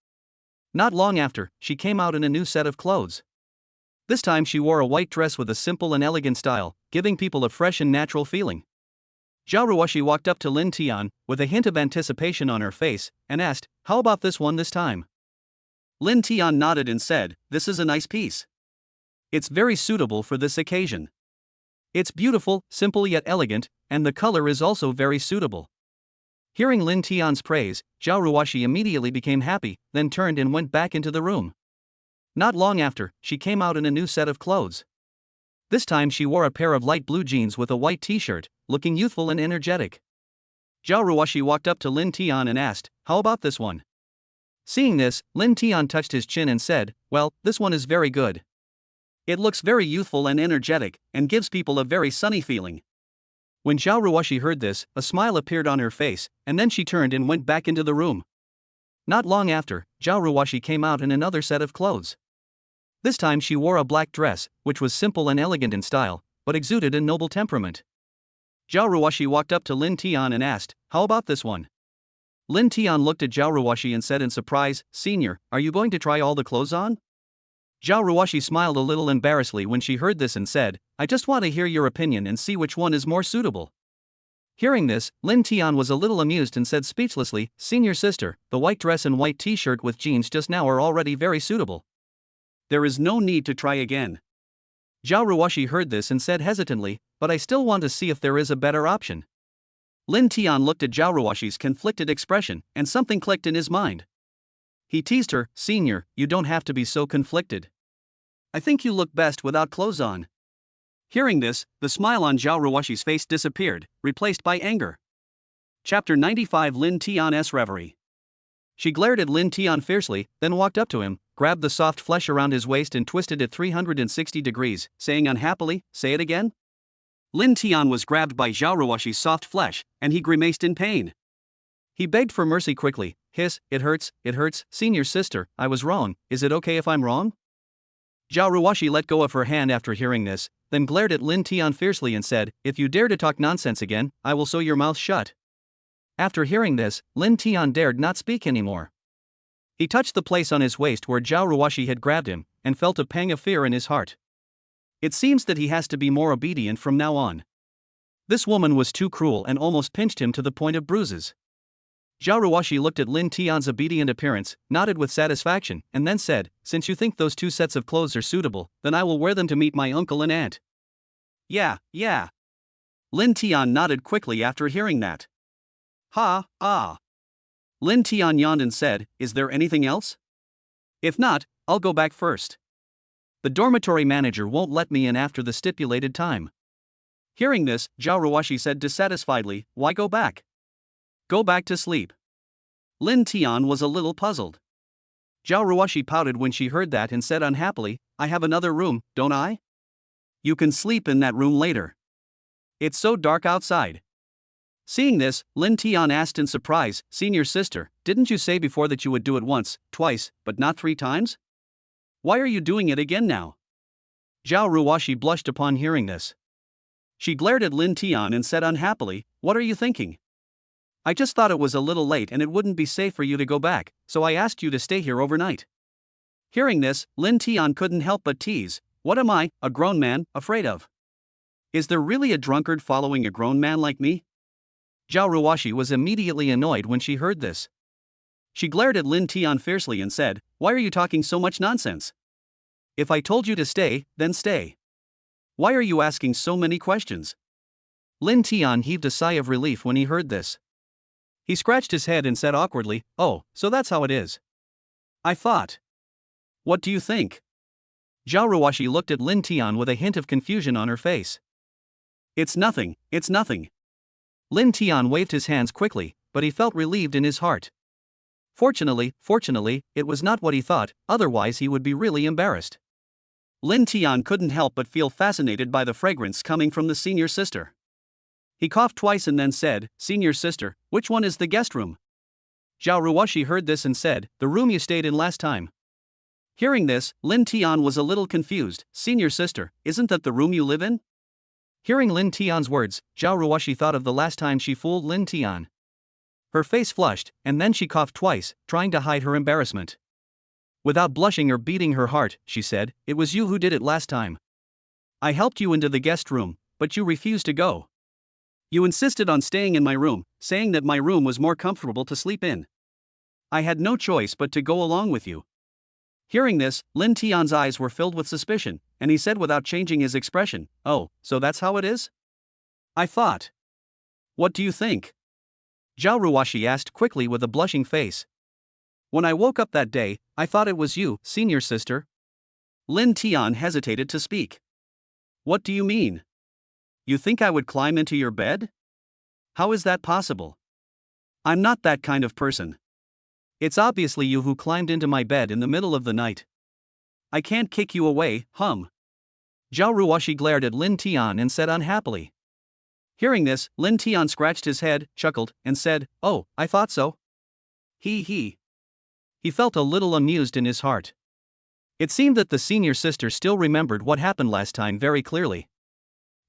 Not long after, she came out in a new set of clothes. This time she wore a white dress with a simple and elegant style, giving people a fresh and natural feeling. Xiao Ruashi walked up to Lin Tian, with a hint of anticipation on her face, and asked, "How about this one this time?" Lin Tian nodded and said, "This is a nice piece. It's very suitable for this occasion. It's beautiful, simple yet elegant, and the color is also very suitable." Hearing Lin Tian's praise, Xiao Ruashi immediately became happy, then turned and went back into the room. Not long after, she came out in a new set of clothes. This time she wore a pair of light blue jeans with a white t-shirt, looking youthful and energetic. Xiao Ruashi walked up to Lin Tian and asked, "How about this one?" Seeing this, Lin Tian touched his chin and said, "Well, this one is very good. It looks very youthful and energetic, and gives people a very sunny feeling." When Xiao Ruashi heard this, a smile appeared on her face, and then she turned and went back into the room. Not long after, Xiao Ruashi came out in another set of clothes. This time she wore a black dress, which was simple and elegant in style, but exuded a noble temperament. Xiao Ruashi walked up to Lin Tian and asked, "How about this one?" Lin Tian looked at Xiao Ruashi and said in surprise, "Senior, are you going to try all the clothes on?" Xiao Ruashi smiled a little embarrassedly when she heard this and said, "I just want to hear your opinion and see which one is more suitable." Hearing this, Lin Tian was a little amused and said speechlessly, "Senior sister, the white dress and white t-shirt with jeans just now are already very suitable. There is no need to try again." Xiao Ruashi heard this and said hesitantly, "But I still want to see if there is a better option." Lin Tian looked at Xiao Ruashi's conflicted expression, and something clicked in his mind. He teased her, "Senior, you don't have to be so conflicted. I think you look best without clothes on." Hearing this, the smile on Xiao Ruashi's face disappeared, replaced by anger. Chapter 95 Lin Tian's Reverie. She glared at Lin Tian fiercely, then walked up to him, grabbed the soft flesh around his waist and twisted it 360 degrees, saying unhappily, "Say it again?" Lin Tian was grabbed by Xiao Ruashi's soft flesh, and he grimaced in pain. He begged for mercy quickly, it hurts, senior sister, I was wrong, is it okay if I'm wrong?" Xiao Ruashi let go of her hand after hearing this, then glared at Lin Tian fiercely and said, "If you dare to talk nonsense again, I will sew your mouth shut." After hearing this, Lin Tian dared not speak anymore. He touched the place on his waist where Xiao Ruashi had grabbed him, and felt a pang of fear in his heart. It seems that he has to be more obedient from now on. This woman was too cruel and almost pinched him to the point of bruises. Xiao Ruashi looked at Lin Tian's obedient appearance, nodded with satisfaction, and then said, "Since you think those two sets of clothes are suitable, then I will wear them to meet my uncle and aunt." Yeah. Lin Tian nodded quickly after hearing that. Ah. Lin Tian yawned and said, "Is there anything else? If not, I'll go back first. The dormitory manager won't let me in after the stipulated time." Hearing this, Xiao Ruashi said dissatisfiedly, "Why go back? Go back to sleep." Lin Tian was a little puzzled. Xiao Ruashi pouted when she heard that and said unhappily, "I have another room, don't I? You can sleep in that room later. It's so dark outside." Seeing this, Lin Tian asked in surprise, "Senior sister, didn't you say before that you would do it once, twice, but not 3 times? Why are you doing it again now?" Xiao Ruashi blushed upon hearing this. She glared at Lin Tian and said unhappily, "What are you thinking? I just thought it was a little late and it wouldn't be safe for you to go back, so I asked you to stay here overnight." Hearing this, Lin Tian couldn't help but tease, "What am I, a grown man, afraid of? Is there really a drunkard following a grown man like me?" Xiao Ruashi was immediately annoyed when she heard this. She glared at Lin Tian fiercely and said, "Why are you talking so much nonsense? If I told you to stay, then stay. Why are you asking so many questions?" Lin Tian heaved a sigh of relief when he heard this. He scratched his head and said awkwardly, "Oh, so that's how it is. I thought. What do you think?" Xiao Ruashi looked at Lin Tian with a hint of confusion on her face. It's nothing. Lin Tian waved his hands quickly, but he felt relieved in his heart. Fortunately, it was not what he thought, otherwise he would be really embarrassed. Lin Tian couldn't help but feel fascinated by the fragrance coming from the senior sister. He coughed twice and then said, "Senior sister, which one is the guest room?" Xiao Ruashi heard this and said, "The room you stayed in last time." Hearing this, Lin Tian was a little confused. "Senior sister, isn't that the room you live in?" Hearing Lin Tian's words, Xiao Ruashi thought of the last time she fooled Lin Tian. Her face flushed, and then she coughed twice, trying to hide her embarrassment. Without blushing or beating her heart, she said, "It was you who did it last time. I helped you into the guest room, but you refused to go. You insisted on staying in my room, saying that my room was more comfortable to sleep in. I had no choice but to go along with you." Hearing this, Lin Tian's eyes were filled with suspicion, and he said without changing his expression, "Oh, so that's how it is? I thought. What do you think?" Xiao Ruashi asked quickly with a blushing face. "When I woke up that day, I thought it was you, senior sister." Lin Tian hesitated to speak. "What do you mean? You think I would climb into your bed? How is that possible? I'm not that kind of person. It's obviously you who climbed into my bed in the middle of the night. I can't kick you away, hum." Xiao Ruashi glared at Lin Tian and said unhappily. Hearing this, Lin Tian scratched his head, chuckled, and said, "Oh, I thought so." He felt a little amused in his heart. It seemed that the senior sister still remembered what happened last time very clearly.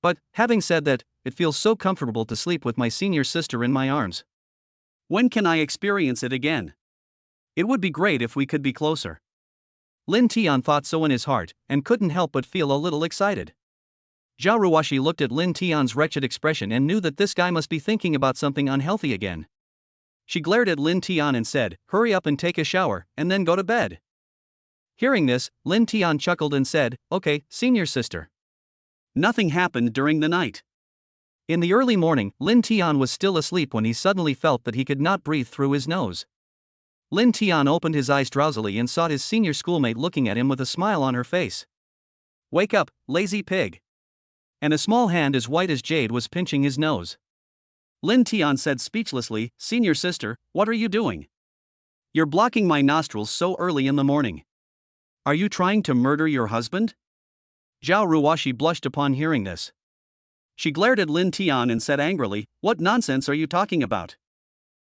But, having said that, it feels so comfortable to sleep with my senior sister in my arms. When can I experience it again? It would be great if we could be closer. Lin Tian thought so in his heart, and couldn't help but feel a little excited. Xiao Ruashi looked at Lin Tian's wretched expression and knew that this guy must be thinking about something unhealthy again. She glared at Lin Tian and said, "Hurry up and take a shower, and then go to bed." Hearing this, Lin Tian chuckled and said, "Okay, senior sister." Nothing happened during the night. In the early morning, Lin Tian was still asleep when he suddenly felt that he could not breathe through his nose. Lin Tian opened his eyes drowsily and saw his senior schoolmate looking at him with a smile on her face. "Wake up, lazy pig." And a small hand as white as jade was pinching his nose. Lin Tian said speechlessly, "Senior sister, what are you doing? You're blocking my nostrils so early in the morning. Are you trying to murder your husband?" Xiao Ruashi blushed upon hearing this. She glared at Lin Tian and said angrily, "What nonsense are you talking about?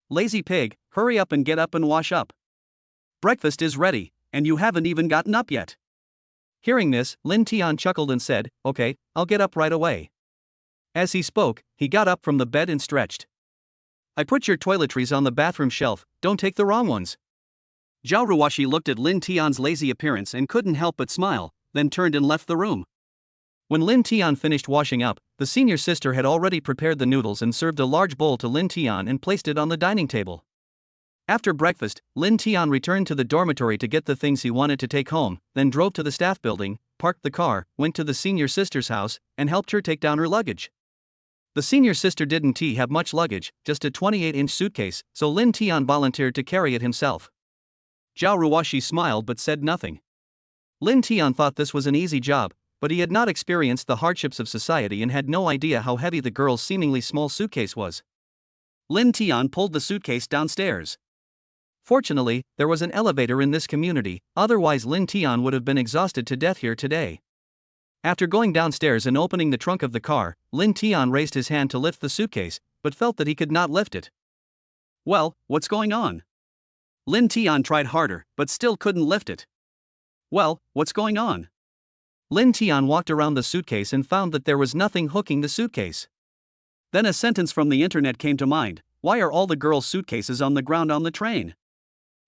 Lazy pig, hurry up and get up and wash up. Breakfast is ready, and you haven't even gotten up yet." Hearing this, Lin Tian chuckled and said, "Okay, I'll get up right away." As he spoke, he got up from the bed and stretched. "I put your toiletries on the bathroom shelf, don't take the wrong ones." Xiao Ruashi looked at Lin Tian's lazy appearance and couldn't help but smile, then turned and left the room. When Lin Tian finished washing up, the senior sister had already prepared the noodles and served a large bowl to Lin Tian and placed it on the dining table. After breakfast, Lin Tian returned to the dormitory to get the things he wanted to take home, then drove to the staff building, parked the car, went to the senior sister's house, and helped her take down her luggage. The senior sister didn't have much luggage, just a 28-inch suitcase, so Lin Tian volunteered to carry it himself. Xiao Ruashi smiled but said nothing. Lin Tian thought this was an easy job, but he had not experienced the hardships of society and had no idea how heavy the girl's seemingly small suitcase was. Lin Tian pulled the suitcase downstairs. Fortunately, there was an elevator in this community, otherwise Lin Tian would have been exhausted to death here today. After going downstairs and opening the trunk of the car, Lin Tian raised his hand to lift the suitcase, but felt that he could not lift it. "Well, what's going on?" Lin Tian tried harder, but still couldn't lift it. "Well, what's going on?" Lin Tian walked around the suitcase and found that there was nothing hooking the suitcase. Then a sentence from the internet came to mind: "Why are all the girls' suitcases on the ground on the train?"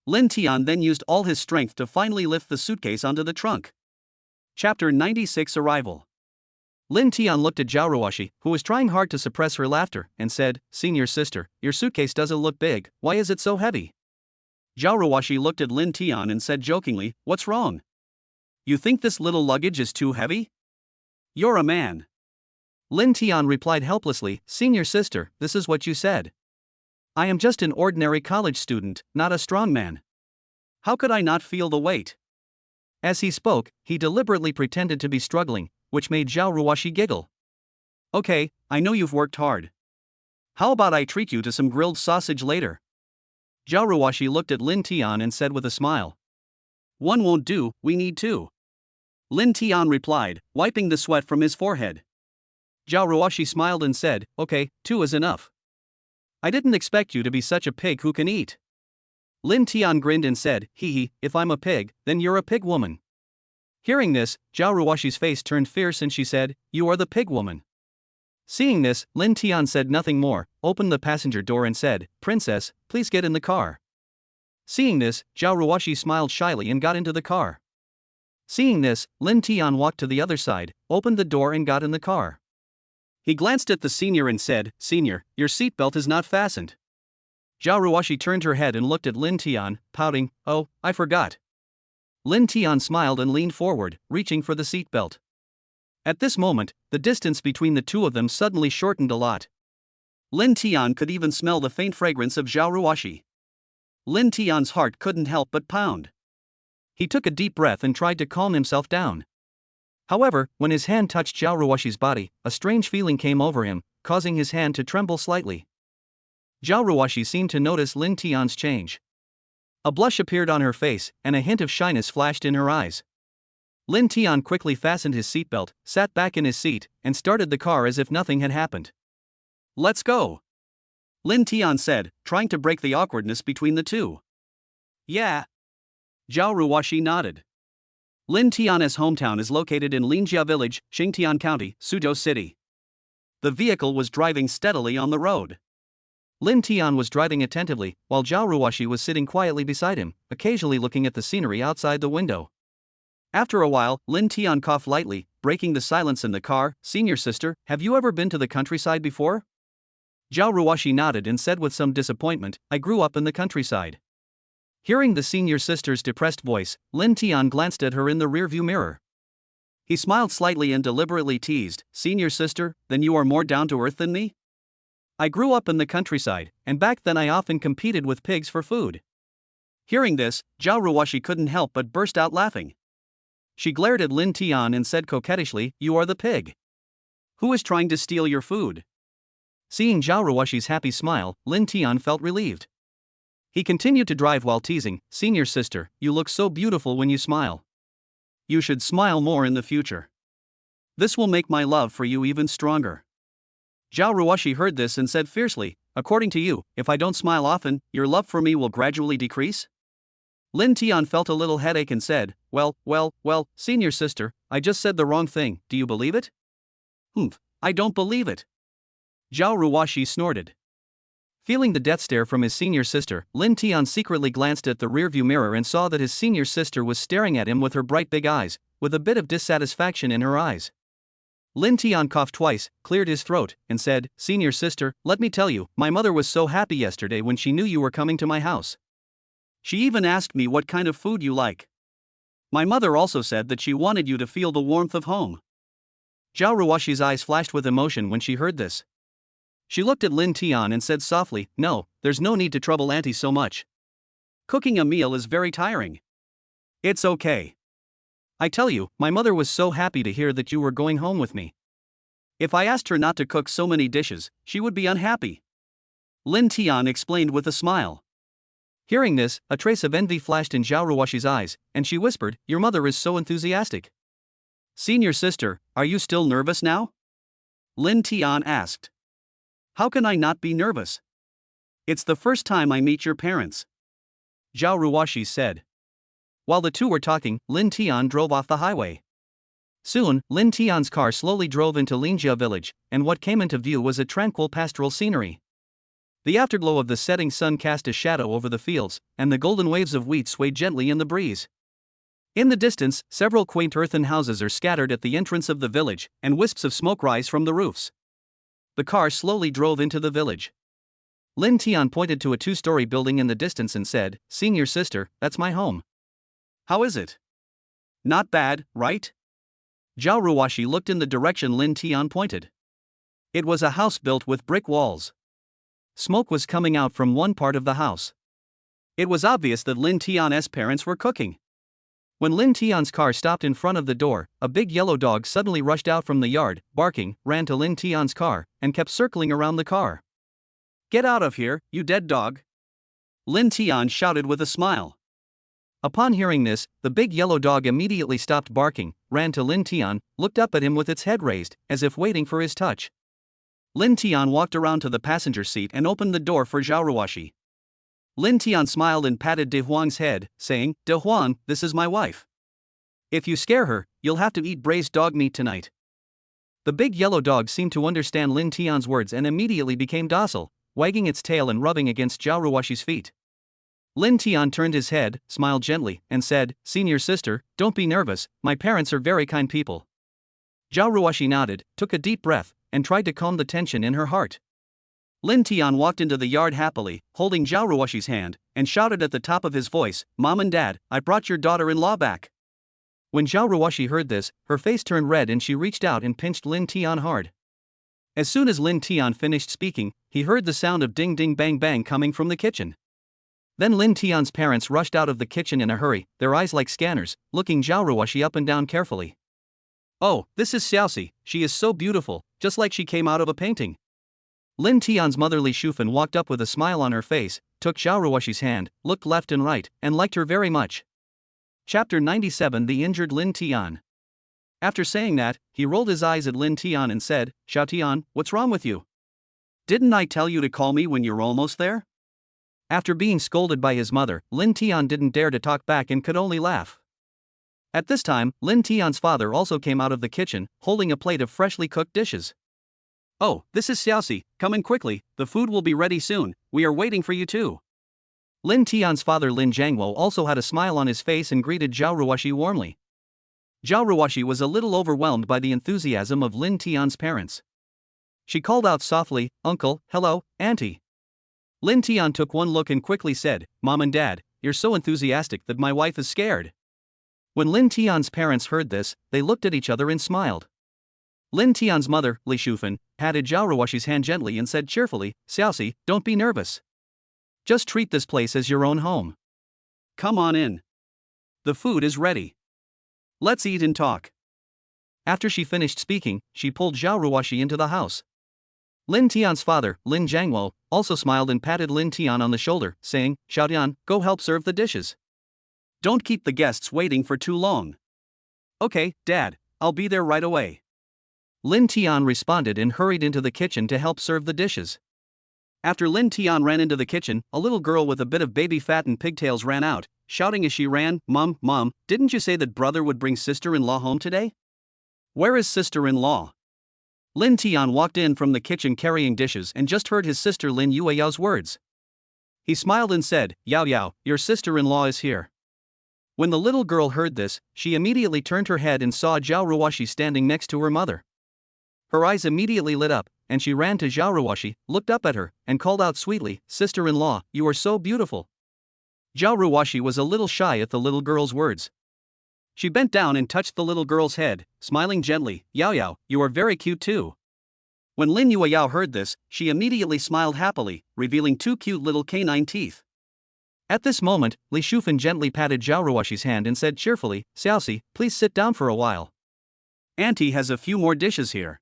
Lin Tian then used all his strength to finally lift the suitcase onto the trunk. Chapter 96 Arrival. Lin Tian looked at Xiao Ruashi, who was trying hard to suppress her laughter, and said, "Senior sister, your suitcase doesn't look big, why is it so heavy?" Xiao Ruashi looked at Lin Tian and said jokingly, "What's wrong? You think this little luggage is too heavy? You're a man." Lin Tian replied helplessly, "Senior sister, this is what you said. I am just an ordinary college student, not a strong man. How could I not feel the weight?" As he spoke, he deliberately pretended to be struggling, which made Xiao Ruashi giggle. "Okay, I know you've worked hard. How about I treat you to some grilled sausage later? Xiao Ruashi looked at Lin Tian and said with a smile. One won't do, we need two. Lin Tian replied, wiping the sweat from his forehead. Xiao Ruashi smiled and said, okay, two is enough. I didn't expect you to be such a pig who can eat. Lin Tian grinned and said, hee, if I'm a pig, then you're a pig woman. Hearing this, Xiao Ruashi's face turned fierce and she said, you are the pig woman. Seeing this, Lin Tian said nothing more, opened the passenger door and said, Princess, please get in the car. Seeing this, Xiao Ruashi smiled shyly and got into the car. Seeing this, Lin Tian walked to the other side, opened the door and got in the car. He glanced at the senior and said, Senior, your seatbelt is not fastened. Xiao Ruashi turned her head and looked at Lin Tian, pouting, oh, I forgot. Lin Tian smiled and leaned forward, reaching for the seatbelt. At this moment, the distance between the two of them suddenly shortened a lot. Lin Tian could even smell the faint fragrance of Xiao Ruashi. Lin Tian's heart couldn't help but pound. He took a deep breath and tried to calm himself down. However, when his hand touched Xiao Ruashi's body, a strange feeling came over him, causing his hand to tremble slightly. Xiao Ruashi seemed to notice Lin Tian's change. A blush appeared on her face, and a hint of shyness flashed in her eyes. Lin Tian quickly fastened his seatbelt, sat back in his seat, and started the car as if nothing had happened. Let's go, Lin Tian said, trying to break the awkwardness between the two. Yeah. Xiao Ruashi nodded. Lin Tian's hometown is located in Linjia Village, Xingtian County, Suzhou City. The vehicle was driving steadily on the road. Lin Tian was driving attentively, while Xiao Ruashi was sitting quietly beside him, occasionally looking at the scenery outside the window. After a while, Lin Tian coughed lightly, breaking the silence in the car. Senior sister, have you ever been to the countryside before? Xiao Ruashi nodded and said with some disappointment, I grew up in the countryside. Hearing the senior sister's depressed voice, Lin Tian glanced at her in the rearview mirror. He smiled slightly and deliberately teased, Senior sister, then you are more down to earth than me? I grew up in the countryside, and back then I often competed with pigs for food. Hearing this, Xiao Ruashi couldn't help but burst out laughing. She glared at Lin Tian and said coquettishly, you are the pig. Who is trying to steal your food? Seeing Xiao Ruashi's happy smile, Lin Tian felt relieved. He continued to drive while teasing, Senior sister, you look so beautiful when you smile. You should smile more in the future. This will make my love for you even stronger. Xiao Ruashi heard this and said fiercely, according to you, if I don't smile often, your love for me will gradually decrease? Lin Tian felt a little headache and said, well, senior sister, I just said the wrong thing, do you believe it? I don't believe it. Xiao Ruashi snorted. Feeling the death stare from his senior sister, Lin Tian secretly glanced at the rearview mirror and saw that his senior sister was staring at him with her bright big eyes, with a bit of dissatisfaction in her eyes. Lin Tian coughed twice, cleared his throat, and said, Senior sister, let me tell you, my mother was so happy yesterday when she knew you were coming to my house. She even asked me what kind of food you like. My mother also said that she wanted you to feel the warmth of home. Xiao Ruashi's eyes flashed with emotion when she heard this. She looked at Lin Tian and said softly, no, there's no need to trouble Auntie so much. Cooking a meal is very tiring. It's okay. I tell you, my mother was so happy to hear that you were going home with me. If I asked her not to cook so many dishes, she would be unhappy. Lin Tian explained with a smile. Hearing this, a trace of envy flashed in Xiao Ruashi's eyes, and she whispered, your mother is so enthusiastic. Senior sister, are you still nervous now? Lin Tian asked. How can I not be nervous? It's the first time I meet your parents. Xiao Ruashi said. While the two were talking, Lin Tian drove off the highway. Soon, Lin Tian's car slowly drove into Linjia village, and what came into view was a tranquil pastoral scenery. The afterglow of the setting sun cast a shadow over the fields, and the golden waves of wheat swayed gently in the breeze. In the distance, several quaint earthen houses are scattered at the entrance of the village, and wisps of smoke rise from the roofs. The car slowly drove into the village. Lin Tian pointed to a two-story building in the distance and said, Senior sister, that's my home. How is it? Not bad, right? Xiao Ruashi looked in the direction Lin Tian pointed. It was a house built with brick walls. Smoke was coming out from one part of the house. It was obvious that Lin Tian's parents were cooking. When Lin Tian's car stopped in front of the door, a big yellow dog suddenly rushed out from the yard, barking, ran to Lin Tian's car, and kept circling around the car. Get out of here, you dead dog! Lin Tian shouted with a smile. Upon hearing this, the big yellow dog immediately stopped barking, ran to Lin Tian, looked up at him with its head raised, as if waiting for his touch. Lin Tian walked around to the passenger seat and opened the door for Xiao Ruashi. Lin Tian smiled and patted De Huang's head, saying, De Huang, this is my wife. If you scare her, you'll have to eat braised dog meat tonight. The big yellow dog seemed to understand Lin Tian's words and immediately became docile, wagging its tail and rubbing against Xiao Ruashi's feet. Lin Tian turned his head, smiled gently, and said, Senior sister, don't be nervous, my parents are very kind people. Xiao Ruashi nodded, took a deep breath, and tried to calm the tension in her heart. Lin Tian walked into the yard happily, holding Xiao Ruashi's hand, and shouted at the top of his voice, Mom and Dad, I brought your daughter-in-law back. When Xiao Ruashi heard this, her face turned red and she reached out and pinched Lin Tian hard. As soon as Lin Tian finished speaking, he heard the sound of ding ding bang bang coming from the kitchen. Then Lin Tian's parents rushed out of the kitchen in a hurry, their eyes like scanners, looking Xiao Ruashi up and down carefully. Oh, this is Xiaoxi, she is so beautiful, just like she came out of a painting. Lin Tian's mother Li Shufan walked up with a smile on her face, took Xiao Ruashi's hand, looked left and right, and liked her very much. Chapter 97 The Injured Lin Tian. After saying that, he rolled his eyes at Lin Tian and said, Xiao Tian, what's wrong with you? Didn't I tell you to call me when you're almost there? After being scolded by his mother, Lin Tian didn't dare to talk back and could only laugh. At this time, Lin Tian's father also came out of the kitchen, holding a plate of freshly cooked dishes. Oh, this is Xiaoxi, come in quickly, the food will be ready soon, we are waiting for you too. Lin Tian's father Lin Jiangwo also had a smile on his face and greeted Xiao Ruashi warmly. Xiao Ruashi was a little overwhelmed by the enthusiasm of Lin Tian's parents. She called out softly, Uncle, hello, Auntie. Lin Tian took one look and quickly said, Mom and Dad, you're so enthusiastic that my wife is scared. When Lin Tian's parents heard this, they looked at each other and smiled. Lin Tian's mother, Li Shufan, patted Xiao Ruashi's hand gently and said cheerfully, Xiaoxi, don't be nervous. Just treat this place as your own home. Come on in. The food is ready. Let's eat and talk. After she finished speaking, she pulled Xiao Ruashi into the house. Lin Tian's father, Lin Jiangwo, also smiled and patted Lin Tian on the shoulder, saying, Xiao Tian, go help serve the dishes. Don't keep the guests waiting for too long. Okay, Dad, I'll be there right away. Lin Tian responded and hurried into the kitchen to help serve the dishes. After Lin Tian ran into the kitchen, a little girl with a bit of baby fat and pigtails ran out, shouting as she ran, Mom, didn't you say that brother would bring sister-in-law home today? Where is sister-in-law? Lin Tian walked in from the kitchen carrying dishes and just heard his sister Lin Yueyao's words. He smiled and said, Yao Yao, your sister-in-law is here. When the little girl heard this, she immediately turned her head and saw Xiao Ruashi standing next to her mother. Her eyes immediately lit up, and she ran to Xiao Ruashi, looked up at her, and called out sweetly, Sister-in-law, you are so beautiful. Xiao Ruashi was a little shy at the little girl's words. She bent down and touched the little girl's head, smiling gently, Yao Yao, you are very cute too. When Lin Yueyao heard this, she immediately smiled happily, revealing two cute little canine teeth. At this moment, Li Shufan gently patted Xiao Ruashi's hand and said cheerfully, Xiaoxi, please sit down for a while. Auntie has a few more dishes here.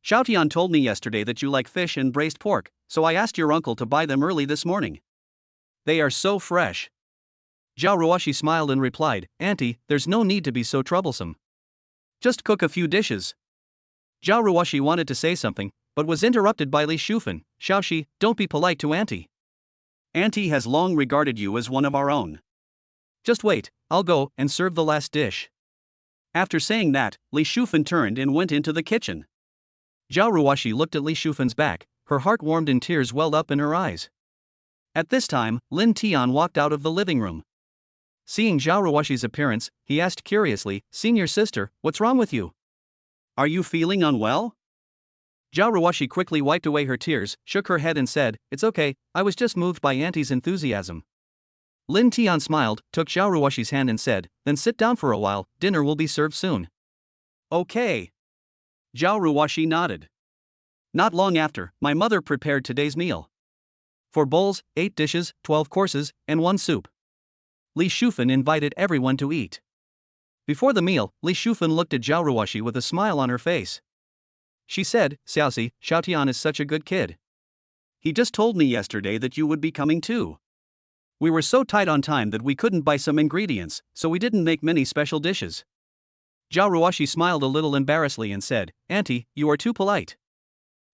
Xiao Tian told me yesterday that you like fish and braised pork, so I asked your uncle to buy them early this morning. They are so fresh. Xiao Ruashi smiled and replied, Auntie, there's no need to be so troublesome. Just cook a few dishes. Xiao Ruashi wanted to say something, but was interrupted by Li Shufan, Xiaoxi, don't be polite to Auntie. Auntie has long regarded you as one of our own. Just wait, I'll go and serve the last dish. After saying that, Li Shufan turned and went into the kitchen. Xiao Ruashi looked at Li Shufan's back, her heart warmed and tears welled up in her eyes. At this time, Lin Tian walked out of the living room. Seeing Xiao Ruashi's appearance, he asked curiously, Senior sister, what's wrong with you? Are you feeling unwell? Xiao Ruashi quickly wiped away her tears, shook her head and said, It's okay, I was just moved by Auntie's enthusiasm. Lin Tian smiled, took Xiao Ruashi's hand and said, Then sit down for a while, dinner will be served soon. Okay. Xiao Ruashi nodded. Not long after, my mother prepared today's meal. 4 bowls, 8 dishes, 12 courses, and 1 soup. Li Shufan invited everyone to eat. Before the meal, Li Shufan looked at Xiao Ruashi with a smile on her face. She said, Xiaoxi, Xiao Tian is such a good kid. He just told me yesterday that you would be coming too. We were so tight on time that we couldn't buy some ingredients, so we didn't make many special dishes. Xiao Ruashi smiled a little embarrassedly and said, Auntie, you are too polite.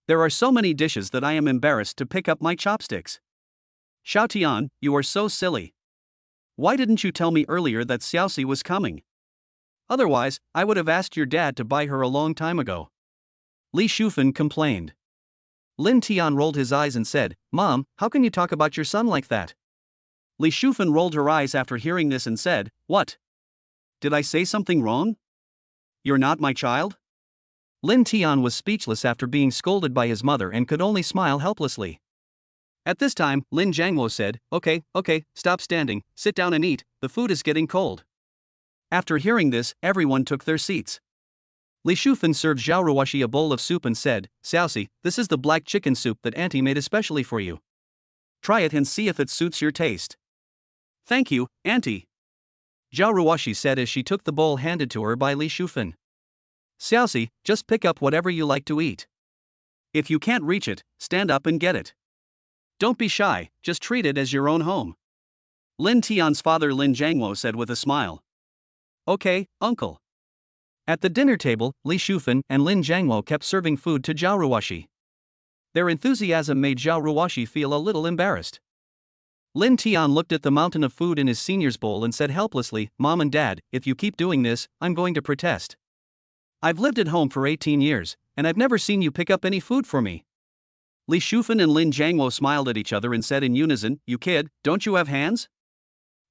There are so many dishes that I am embarrassed to pick up my chopsticks. Xiao Tian, you are so silly. Why didn't you tell me earlier that Xiaoxi was coming? Otherwise, I would have asked your dad to buy her a long time ago. Li Shufan complained. Lin Tian rolled his eyes and said, Mom, how can you talk about your son like that? Li Shufan rolled her eyes after hearing this and said, What? Did I say something wrong? You're not my child? Lin Tian was speechless after being scolded by his mother and could only smile helplessly. At this time, Lin Jiangwo said, Okay, stop standing, sit down and eat, the food is getting cold. After hearing this, everyone took their seats. Li Shufan served Xiao Ruashi a bowl of soup and said, Xiaoxi, this is the black chicken soup that Auntie made especially for you. Try it and see if it suits your taste. Thank you, Auntie. Xiao Ruashi said as she took the bowl handed to her by Li Shufan. Xiaoxi, just pick up whatever you like to eat. If you can't reach it, stand up and get it. Don't be shy, just treat it as your own home. Lin Tian's father Lin Jiangwo said with a smile. Okay, uncle. At the dinner table, Li Shufan and Lin Jiangwo kept serving food to Xiao Ruashi. Their enthusiasm made Xiao Ruashi feel a little embarrassed. Lin Tian looked at the mountain of food in his senior's bowl and said helplessly, Mom and Dad, if you keep doing this, I'm going to protest. I've lived at home for 18 years, and I've never seen you pick up any food for me. Li Shufan and Lin Jiangwo smiled at each other and said in unison, You kid, don't you have hands?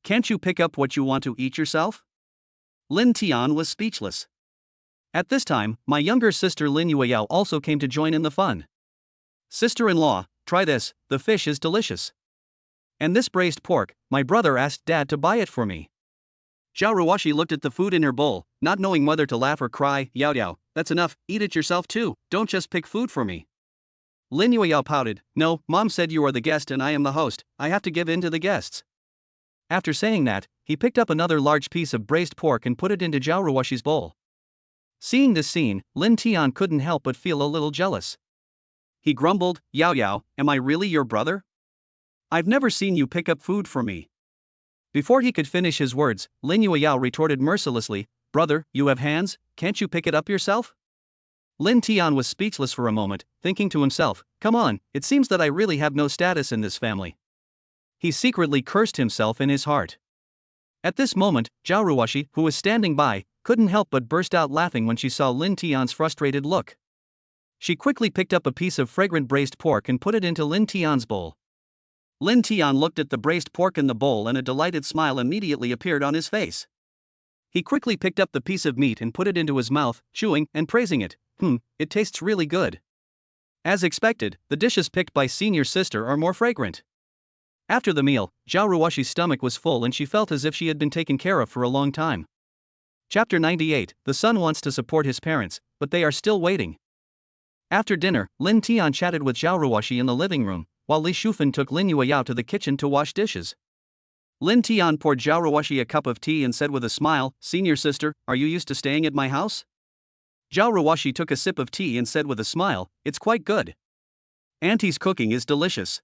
Can't you pick up what you want to eat yourself? Lin Tian was speechless. At this time, my younger sister Lin Yueyao also came to join in the fun. Sister-in-law, try this, the fish is delicious. And this braised pork, my brother asked Dad to buy it for me. Xiao Ruashi looked at the food in her bowl, not knowing whether to laugh or cry, Yao, that's enough, eat it yourself too, don't just pick food for me. Lin Yueyao pouted, No, Mom said you are the guest and I am the host, I have to give in to the guests. After saying that, he picked up another large piece of braised pork and put it into Xiao Ruashi's bowl. Seeing this scene, Lin Tian couldn't help but feel a little jealous. He grumbled, Yao, am I really your brother? I've never seen you pick up food for me. Before he could finish his words, Lin Yueyao retorted mercilessly, Brother, you have hands, can't you pick it up yourself? Lin Tian was speechless for a moment, thinking to himself, Come on, it seems that I really have no status in this family. He secretly cursed himself in his heart. At this moment, Xiao Ruashi, who was standing by, couldn't help but burst out laughing when she saw Lin Tian's frustrated look. She quickly picked up a piece of fragrant braised pork and put it into Lin Tian's bowl. Lin Tian looked at the braised pork in the bowl and a delighted smile immediately appeared on his face. He quickly picked up the piece of meat and put it into his mouth, chewing and praising it. It tastes really good. As expected, the dishes picked by senior sister are more fragrant. After the meal, Xiao Ruashi's stomach was full and she felt as if she had been taken care of for a long time. Chapter 98, The son wants to support his parents, but they are still waiting. After dinner, Lin Tian chatted with Xiao Ruashi in the living room, while Li Shufan took Lin Yueyao to the kitchen to wash dishes. Lin Tian poured Xiao Ruashi a cup of tea and said with a smile, Senior sister, are you used to staying at my house? Xiao Ruashi took a sip of tea and said with a smile, It's quite good. Auntie's cooking is delicious.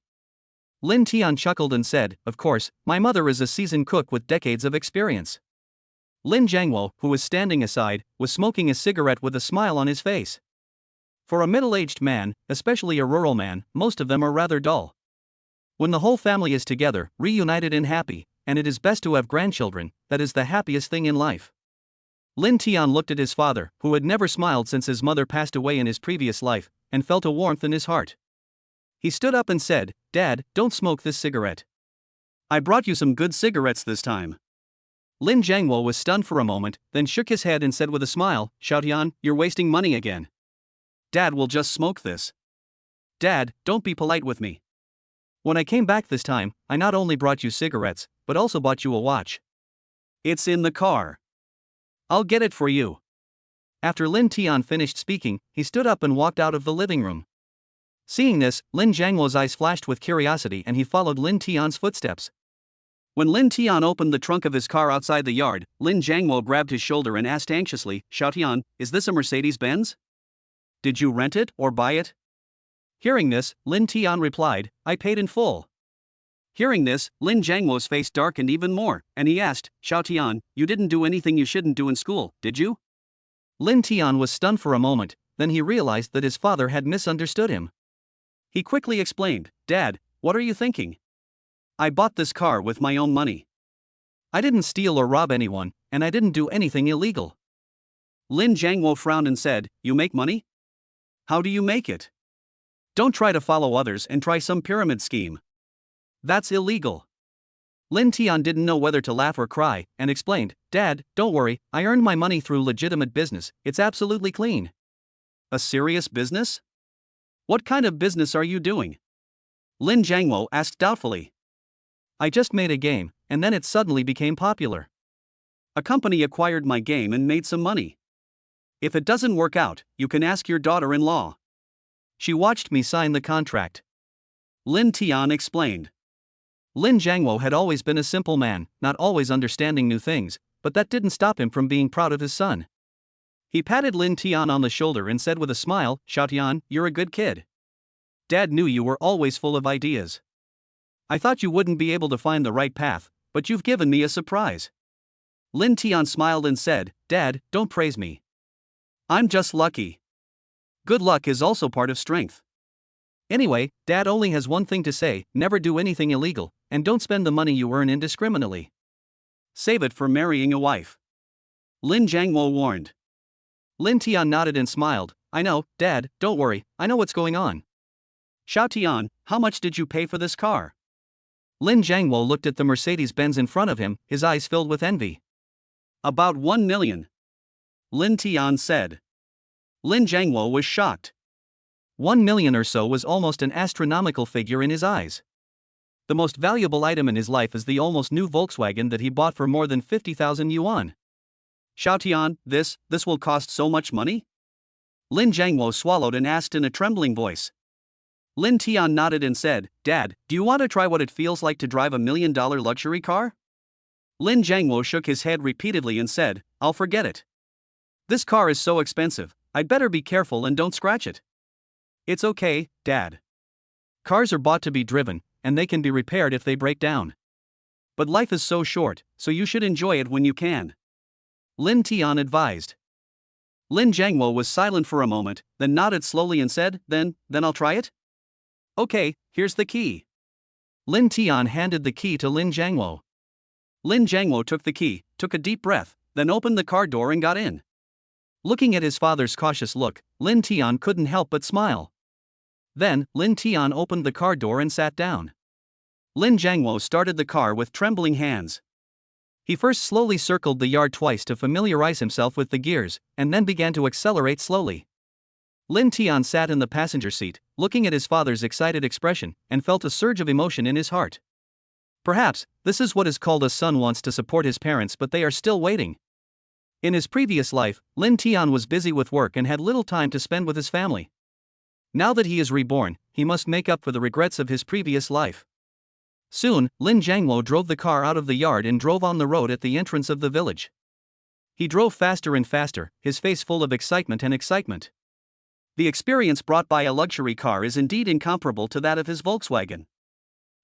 Lin Tian chuckled and said, Of course, my mother is a seasoned cook with decades of experience. Lin Jiangwo, who was standing aside, was smoking a cigarette with a smile on his face. For a middle-aged man, especially a rural man, most of them are rather dull. When the whole family is together, reunited and happy, and it is best to have grandchildren, that is the happiest thing in life. Lin Tian looked at his father, who had never smiled since his mother passed away in his previous life, and felt a warmth in his heart. He stood up and said, Dad, don't smoke this cigarette. I brought you some good cigarettes this time. Lin Jiangwo was stunned for a moment, then shook his head and said with a smile, Xiaotian, you're wasting money again. Dad will just smoke this. Dad, don't be polite with me. When I came back this time, I not only brought you cigarettes, but also bought you a watch. It's in the car. I'll get it for you. After Lin Tian finished speaking, he stood up and walked out of the living room. Seeing this, Lin Jiangwo's eyes flashed with curiosity and he followed Lin Tian's footsteps. When Lin Tian opened the trunk of his car outside the yard, Lin Jiangwo grabbed his shoulder and asked anxiously, Xiaotian, is this a Mercedes-Benz? Did you rent it or buy it? Hearing this, Lin Tian replied, I paid in full. Hearing this, Lin Jiangwo's face darkened even more, and he asked, Xiao Tian, you didn't do anything you shouldn't do in school, did you? Lin Tian was stunned for a moment, then he realized that his father had misunderstood him. He quickly explained, Dad, what are you thinking? I bought this car with my own money. I didn't steal or rob anyone, and I didn't do anything illegal. Lin Jiangwo frowned and said, You make money? How do you make it? Don't try to follow others and try some pyramid scheme. That's illegal. Lin Tian didn't know whether to laugh or cry, and explained, Dad, don't worry, I earned my money through legitimate business, it's absolutely clean. A serious business? What kind of business are you doing? Lin Jiangwo asked doubtfully. I just made a game, and then it suddenly became popular. A company acquired my game and made some money. If it doesn't work out, you can ask your daughter-in-law. She watched me sign the contract. Lin Tian explained. Lin Jiangwo had always been a simple man, not always understanding new things, but that didn't stop him from being proud of his son. He patted Lin Tian on the shoulder and said with a smile, Xiao Tian, you're a good kid. Dad knew you were always full of ideas. I thought you wouldn't be able to find the right path, but you've given me a surprise. Lin Tian smiled and said, Dad, don't praise me. I'm just lucky. Good luck is also part of strength. Anyway, Dad only has one thing to say, never do anything illegal, and don't spend the money you earn indiscriminately. Save it for marrying a wife. Lin Jiangwo warned. Lin Tian nodded and smiled, I know, Dad, don't worry, I know what's going on. Xiao Tian, how much did you pay for this car? Lin Jiangwo looked at the Mercedes-Benz in front of him, his eyes filled with envy. About 1 million. Lin Tian said. Lin Jiangwo was shocked. 1 million or so was almost an astronomical figure in his eyes. The most valuable item in his life is the almost new Volkswagen that he bought for more than 50,000 yuan. Xiao Tian, this will cost so much money? Lin Jiangwo swallowed and asked in a trembling voice. Lin Tian nodded and said, Dad, do you want to try what it feels like to drive $1 million luxury car? Lin Jiangwo shook his head repeatedly and said, I'll forget it. This car is so expensive, I'd better be careful and don't scratch it. It's okay, Dad. Cars are bought to be driven, and they can be repaired if they break down. But life is so short, so you should enjoy it when you can. Lin Tian advised. Lin Jiangwo was silent for a moment, then nodded slowly and said, Then I'll try it? Okay, here's the key. Lin Tian handed the key to Lin Jiangwo. Lin Jiangwo took the key, took a deep breath, then opened the car door and got in. Looking at his father's cautious look, Lin Tian couldn't help but smile. Then, Lin Tian opened the car door and sat down. Lin Jiangwo started the car with trembling hands. He first slowly circled the yard twice to familiarize himself with the gears, and then began to accelerate slowly. Lin Tian sat in the passenger seat, looking at his father's excited expression, and felt a surge of emotion in his heart. Perhaps, this is what is called a son wants to support his parents but they are still waiting. In his previous life, Lin Tian was busy with work and had little time to spend with his family. Now that he is reborn, he must make up for the regrets of his previous life. Soon, Lin Jiangwo drove the car out of the yard and drove on the road at the entrance of the village. He drove faster and faster, his face full of excitement and excitement. The experience brought by a luxury car is indeed incomparable to that of his Volkswagen.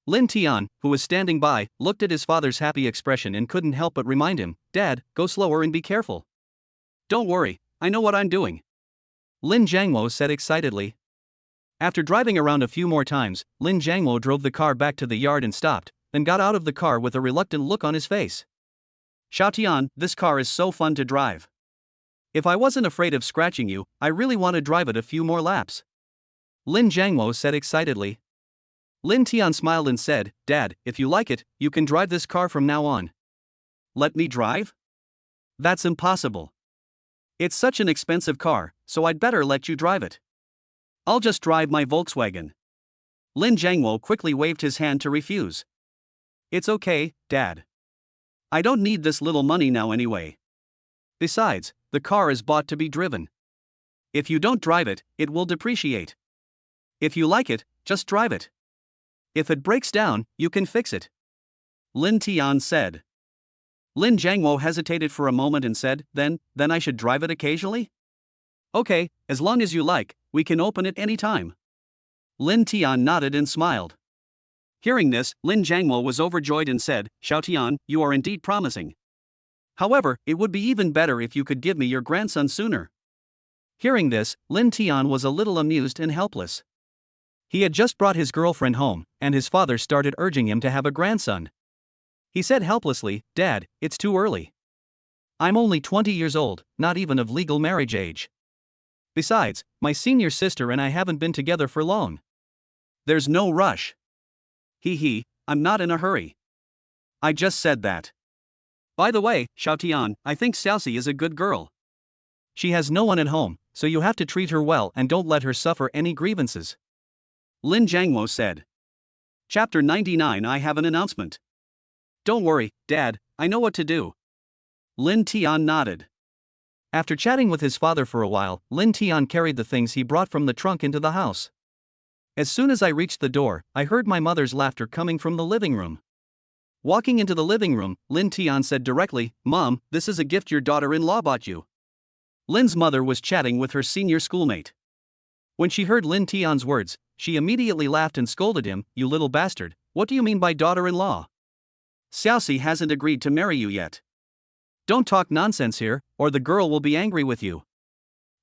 Lin Tian, who was standing by, looked at his father's happy expression and couldn't help but remind him, Dad, go slower and be careful. Don't worry, I know what I'm doing. Lin Jiangwo said excitedly. After driving around a few more times, Lin Jiangwo drove the car back to the yard and stopped, then got out of the car with a reluctant look on his face. Xiao Tian, this car is so fun to drive. If I wasn't afraid of scratching you, I really want to drive it a few more laps. Lin Jiangwo said excitedly. Lin Tian smiled and said, Dad, if you like it, you can drive this car from now on. Let me drive? That's impossible. It's such an expensive car, so I'd better let you drive it. I'll just drive my Volkswagen. Lin Jiangwo quickly waved his hand to refuse. It's okay, Dad. I don't need this little money now anyway. Besides, the car is bought to be driven. If you don't drive it, it will depreciate. If you like it, just drive it. If it breaks down, you can fix it. Lin Tian said. Lin Jiangwo hesitated for a moment and said, Then I should drive it occasionally? Okay, as long as you like, we can open it any time. Lin Tian nodded and smiled. Hearing this, Lin Jiangmo was overjoyed and said, Xiao Tian, you are indeed promising. However, it would be even better if you could give me your grandson sooner. Hearing this, Lin Tian was a little amused and helpless. He had just brought his girlfriend home, and his father started urging him to have a grandson. He said helplessly, Dad, it's too early. I'm only 20 years old, not even of legal marriage age. Besides, my senior sister and I haven't been together for long. There's no rush. I'm not in a hurry. I just said that. By the way, Xiao Tian, I think Xiaoxi is a good girl. She has no one at home, so you have to treat her well and don't let her suffer any grievances. Lin Jiangmo said. Chapter 99. I have an announcement. Don't worry, Dad, I know what to do. Lin Tian nodded. After chatting with his father for a while, Lin Tian carried the things he brought from the trunk into the house. As soon as I reached the door, I heard my mother's laughter coming from the living room. Walking into the living room, Lin Tian said directly, Mom, this is a gift your daughter-in-law bought you. Lin's mother was chatting with her senior schoolmate. When she heard Lin Tian's words, she immediately laughed and scolded him, You little bastard, what do you mean by daughter-in-law? Xiaoxi hasn't agreed to marry you yet. Don't talk nonsense here, or the girl will be angry with you.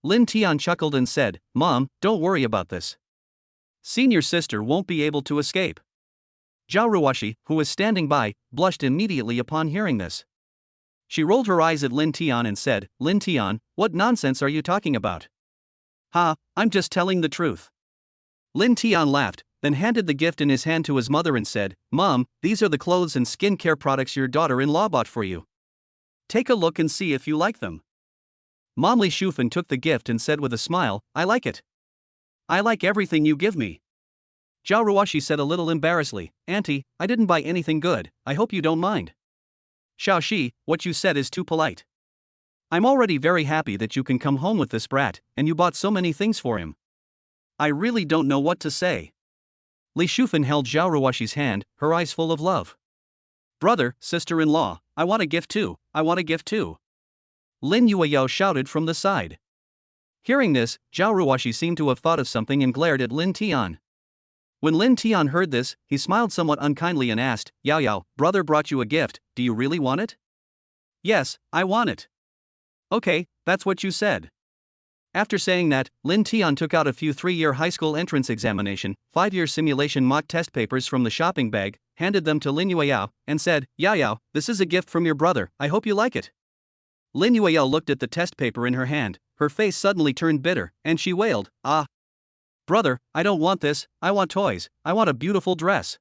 Lin Tian chuckled and said, Mom, don't worry about this. Senior sister won't be able to escape. Xiao Ruashi, who was standing by, blushed immediately upon hearing this. She rolled her eyes at Lin Tian and said, Lin Tian, what nonsense are you talking about? I'm just telling the truth. Lin Tian laughed, then handed the gift in his hand to his mother and said, Mom, these are the clothes and skincare products your daughter-in-law bought for you. Take a look and see if you like them. Mom Li Shufan took the gift and said with a smile, I like it. I like everything you give me. Xiao Ruashi said a little embarrassedly, Auntie, I didn't buy anything good, I hope you don't mind. Xiao Shi, what you said is too polite. I'm already very happy that you can come home with this brat, and you bought so many things for him. I really don't know what to say. Li Shufan held Xiao Ruashi's hand, her eyes full of love. Brother, sister-in-law, I want a gift too, I want a gift too. Lin Yueyao shouted from the side. Hearing this, Xiao Ruashi seemed to have thought of something and glared at Lin Tian. When Lin Tian heard this, he smiled somewhat unkindly and asked, Yao Yao, brother brought you a gift, do you really want it? Yes, I want it. Okay, that's what you said. After saying that, Lin Tian took out a few 3-year high school entrance examination, 5-year simulation mock test papers from the shopping bag, handed them to Lin Yueyao, and said, Yao Yao, this is a gift from your brother, I hope you like it. Lin Yueyao looked at the test paper in her hand, her face suddenly turned bitter, and she wailed, Brother, I don't want this, I want toys, I want a beautiful dress.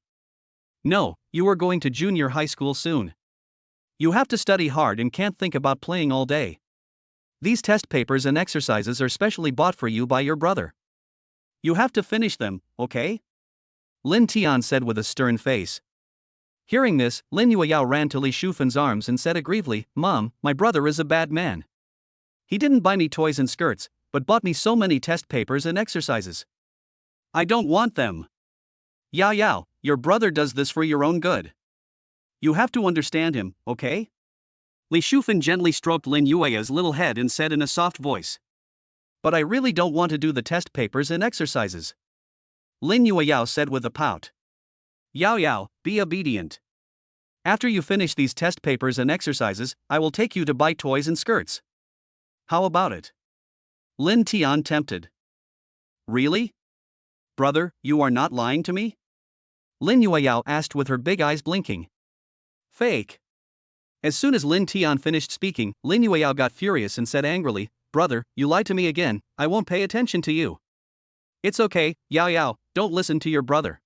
No, you are going to junior high school soon. You have to study hard and can't think about playing all day. These test papers and exercises are specially bought for you by your brother. You have to finish them, okay? Lin Tian said with a stern face. Hearing this, Lin Yueyao ran to Li Shufan's arms and said aggrievedly, Mom, my brother is a bad man. He didn't buy me toys and skirts, but bought me so many test papers and exercises. I don't want them. Yao Yao, your brother does this for your own good. You have to understand him, okay? Li Shufan gently stroked Lin Yueya's little head and said in a soft voice. But I really don't want to do the test papers and exercises. Lin Yueyao said with a pout. Yao Yao, be obedient. After you finish these test papers and exercises, I will take you to buy toys and skirts. How about it? Lin Tian tempted. Really? Brother, you are not lying to me? Lin Yueyao asked with her big eyes blinking. Fake. As soon as Lin Tian finished speaking, Lin Yueyao got furious and said angrily, Brother, you lied to me again, I won't pay attention to you. It's okay, Yao Yao, don't listen to your brother.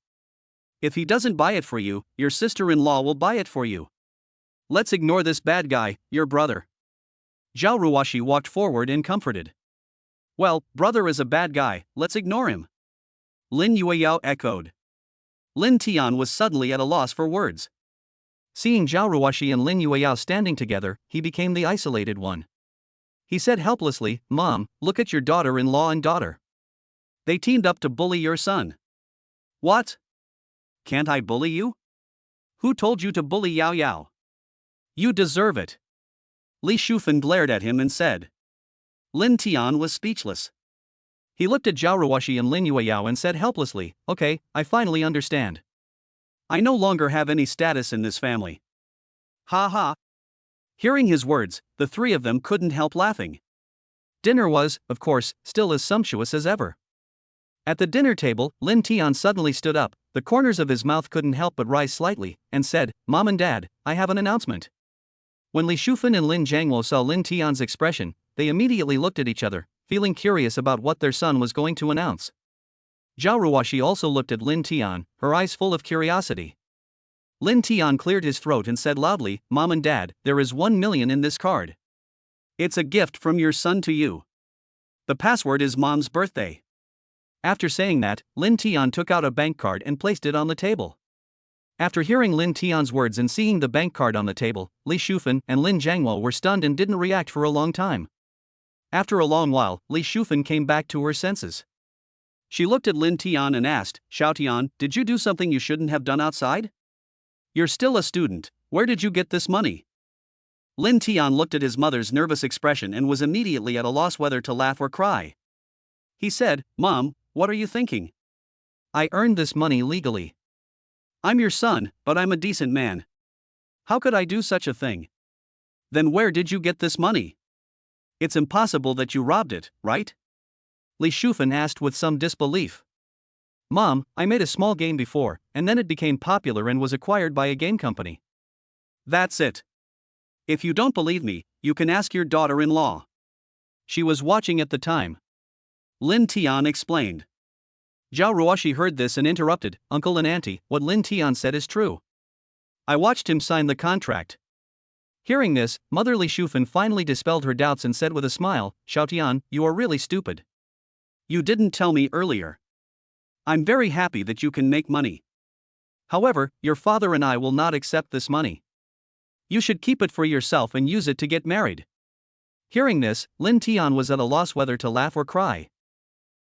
If he doesn't buy it for you, your sister-in-law will buy it for you. Let's ignore this bad guy, your brother. Xiao Ruashi walked forward and comforted. Well, brother is a bad guy, let's ignore him. Lin Yueyao echoed. Lin Tian was suddenly at a loss for words. Seeing Xiao Ruashi and Lin Yueyao standing together, he became the isolated one. He said helplessly, Mom, look at your daughter-in-law and daughter. They teamed up to bully your son. What? Can't I bully you? Who told you to bully Yao Yao? You deserve it. Li Shufan glared at him and said. Lin Tian was speechless. He looked at Xiao Ruashi and Lin Yueyao and said helplessly, "Okay, I finally understand. I no longer have any status in this family." Ha ha. Hearing his words, the three of them couldn't help laughing. Dinner was, of course, still as sumptuous as ever. At the dinner table, Lin Tian suddenly stood up, the corners of his mouth couldn't help but rise slightly, and said, "Mom and Dad, I have an announcement." When Li Shufan and Lin Jiangwo saw Lin Tian's expression, they immediately looked at each other, feeling curious about what their son was going to announce. Xiao Ruashi also looked at Lin Tian, her eyes full of curiosity. Lin Tian cleared his throat and said loudly, "Mom and Dad, there is 1 million in this card. It's a gift from your son to you. The password is Mom's birthday." After saying that, Lin Tian took out a bank card and placed it on the table. After hearing Lin Tian's words and seeing the bank card on the table, Li Shufan and Lin Jiangwo were stunned and didn't react for a long time. After a long while, Li Shufan came back to her senses. She looked at Lin Tian and asked, "Xiao Tian, did you do something you shouldn't have done outside? You're still a student, where did you get this money?" Lin Tian looked at his mother's nervous expression and was immediately at a loss whether to laugh or cry. He said, "Mom, what are you thinking? I earned this money legally. I'm your son, but I'm a decent man. How could I do such a thing?" "Then where did you get this money? It's impossible that you robbed it, right?" Li Shufan asked with some disbelief. "Mom, I made a small game before, and then it became popular and was acquired by a game company." "That's it. If you don't believe me, you can ask your daughter-in-law. She was watching at the time." Lin Tian explained. Xiao Ruashi heard this and interrupted, "Uncle and Auntie, what Lin Tian said is true. I watched him sign the contract." Hearing this, Mother Li Shufan finally dispelled her doubts and said with a smile, "Xiao Tian, you are really stupid. You didn't tell me earlier. I'm very happy that you can make money. However, your father and I will not accept this money. You should keep it for yourself and use it to get married." Hearing this, Lin Tian was at a loss whether to laugh or cry.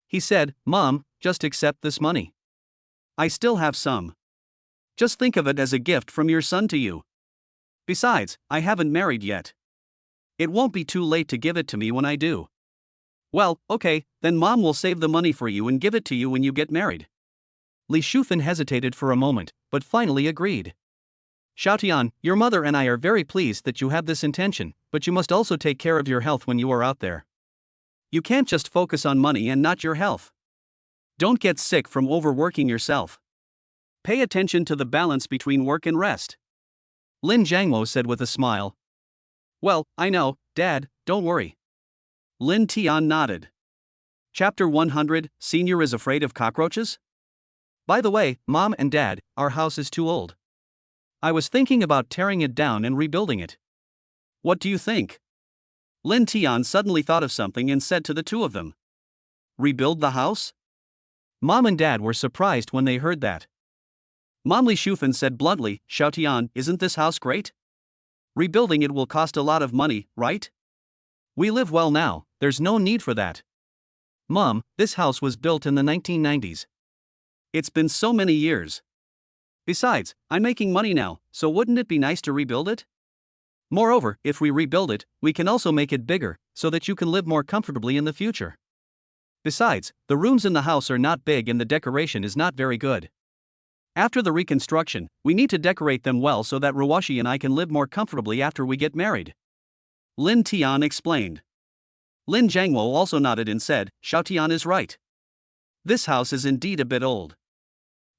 He said, "Mom, just accept this money. I still have some. Just think of it as a gift from your son to you. Besides, I haven't married yet. It won't be too late to give it to me when I do." "Well, okay, then Mom will save the money for you and give it to you when you get married." Li Shufan hesitated for a moment, but finally agreed. "Xiao Tian, your mother and I are very pleased that you have this intention, but you must also take care of your health when you are out there. You can't just focus on money and not your health. Don't get sick from overworking yourself. Pay attention to the balance between work and rest." Lin Jiangwo said with a smile. "Well, I know, Dad, don't worry." Lin Tian nodded. Chapter 100, Senior is afraid of cockroaches? "By the way, Mom and Dad, our house is too old. I was thinking about tearing it down and rebuilding it." "What do you think?" Lin Tian suddenly thought of something and said to the two of them, "Rebuild the house?" Mom and Dad were surprised when they heard that. Mom Li Shufan said bluntly, "Xiao Tian, isn't this house great? Rebuilding it will cost a lot of money, right? We live well now, there's no need for that. Mom, this house was built in the 1990s. It's been so many years. Besides, I'm making money now, so wouldn't it be nice to rebuild it? Moreover, if we rebuild it, we can also make it bigger, so that you can live more comfortably in the future. Besides, the rooms in the house are not big and the decoration is not very good. After the reconstruction, we need to decorate them well so that Ruashi and I can live more comfortably after we get married." Lin Tian explained. Lin Jiangwo also nodded and said, "Xiao Tian is right. This house is indeed a bit old.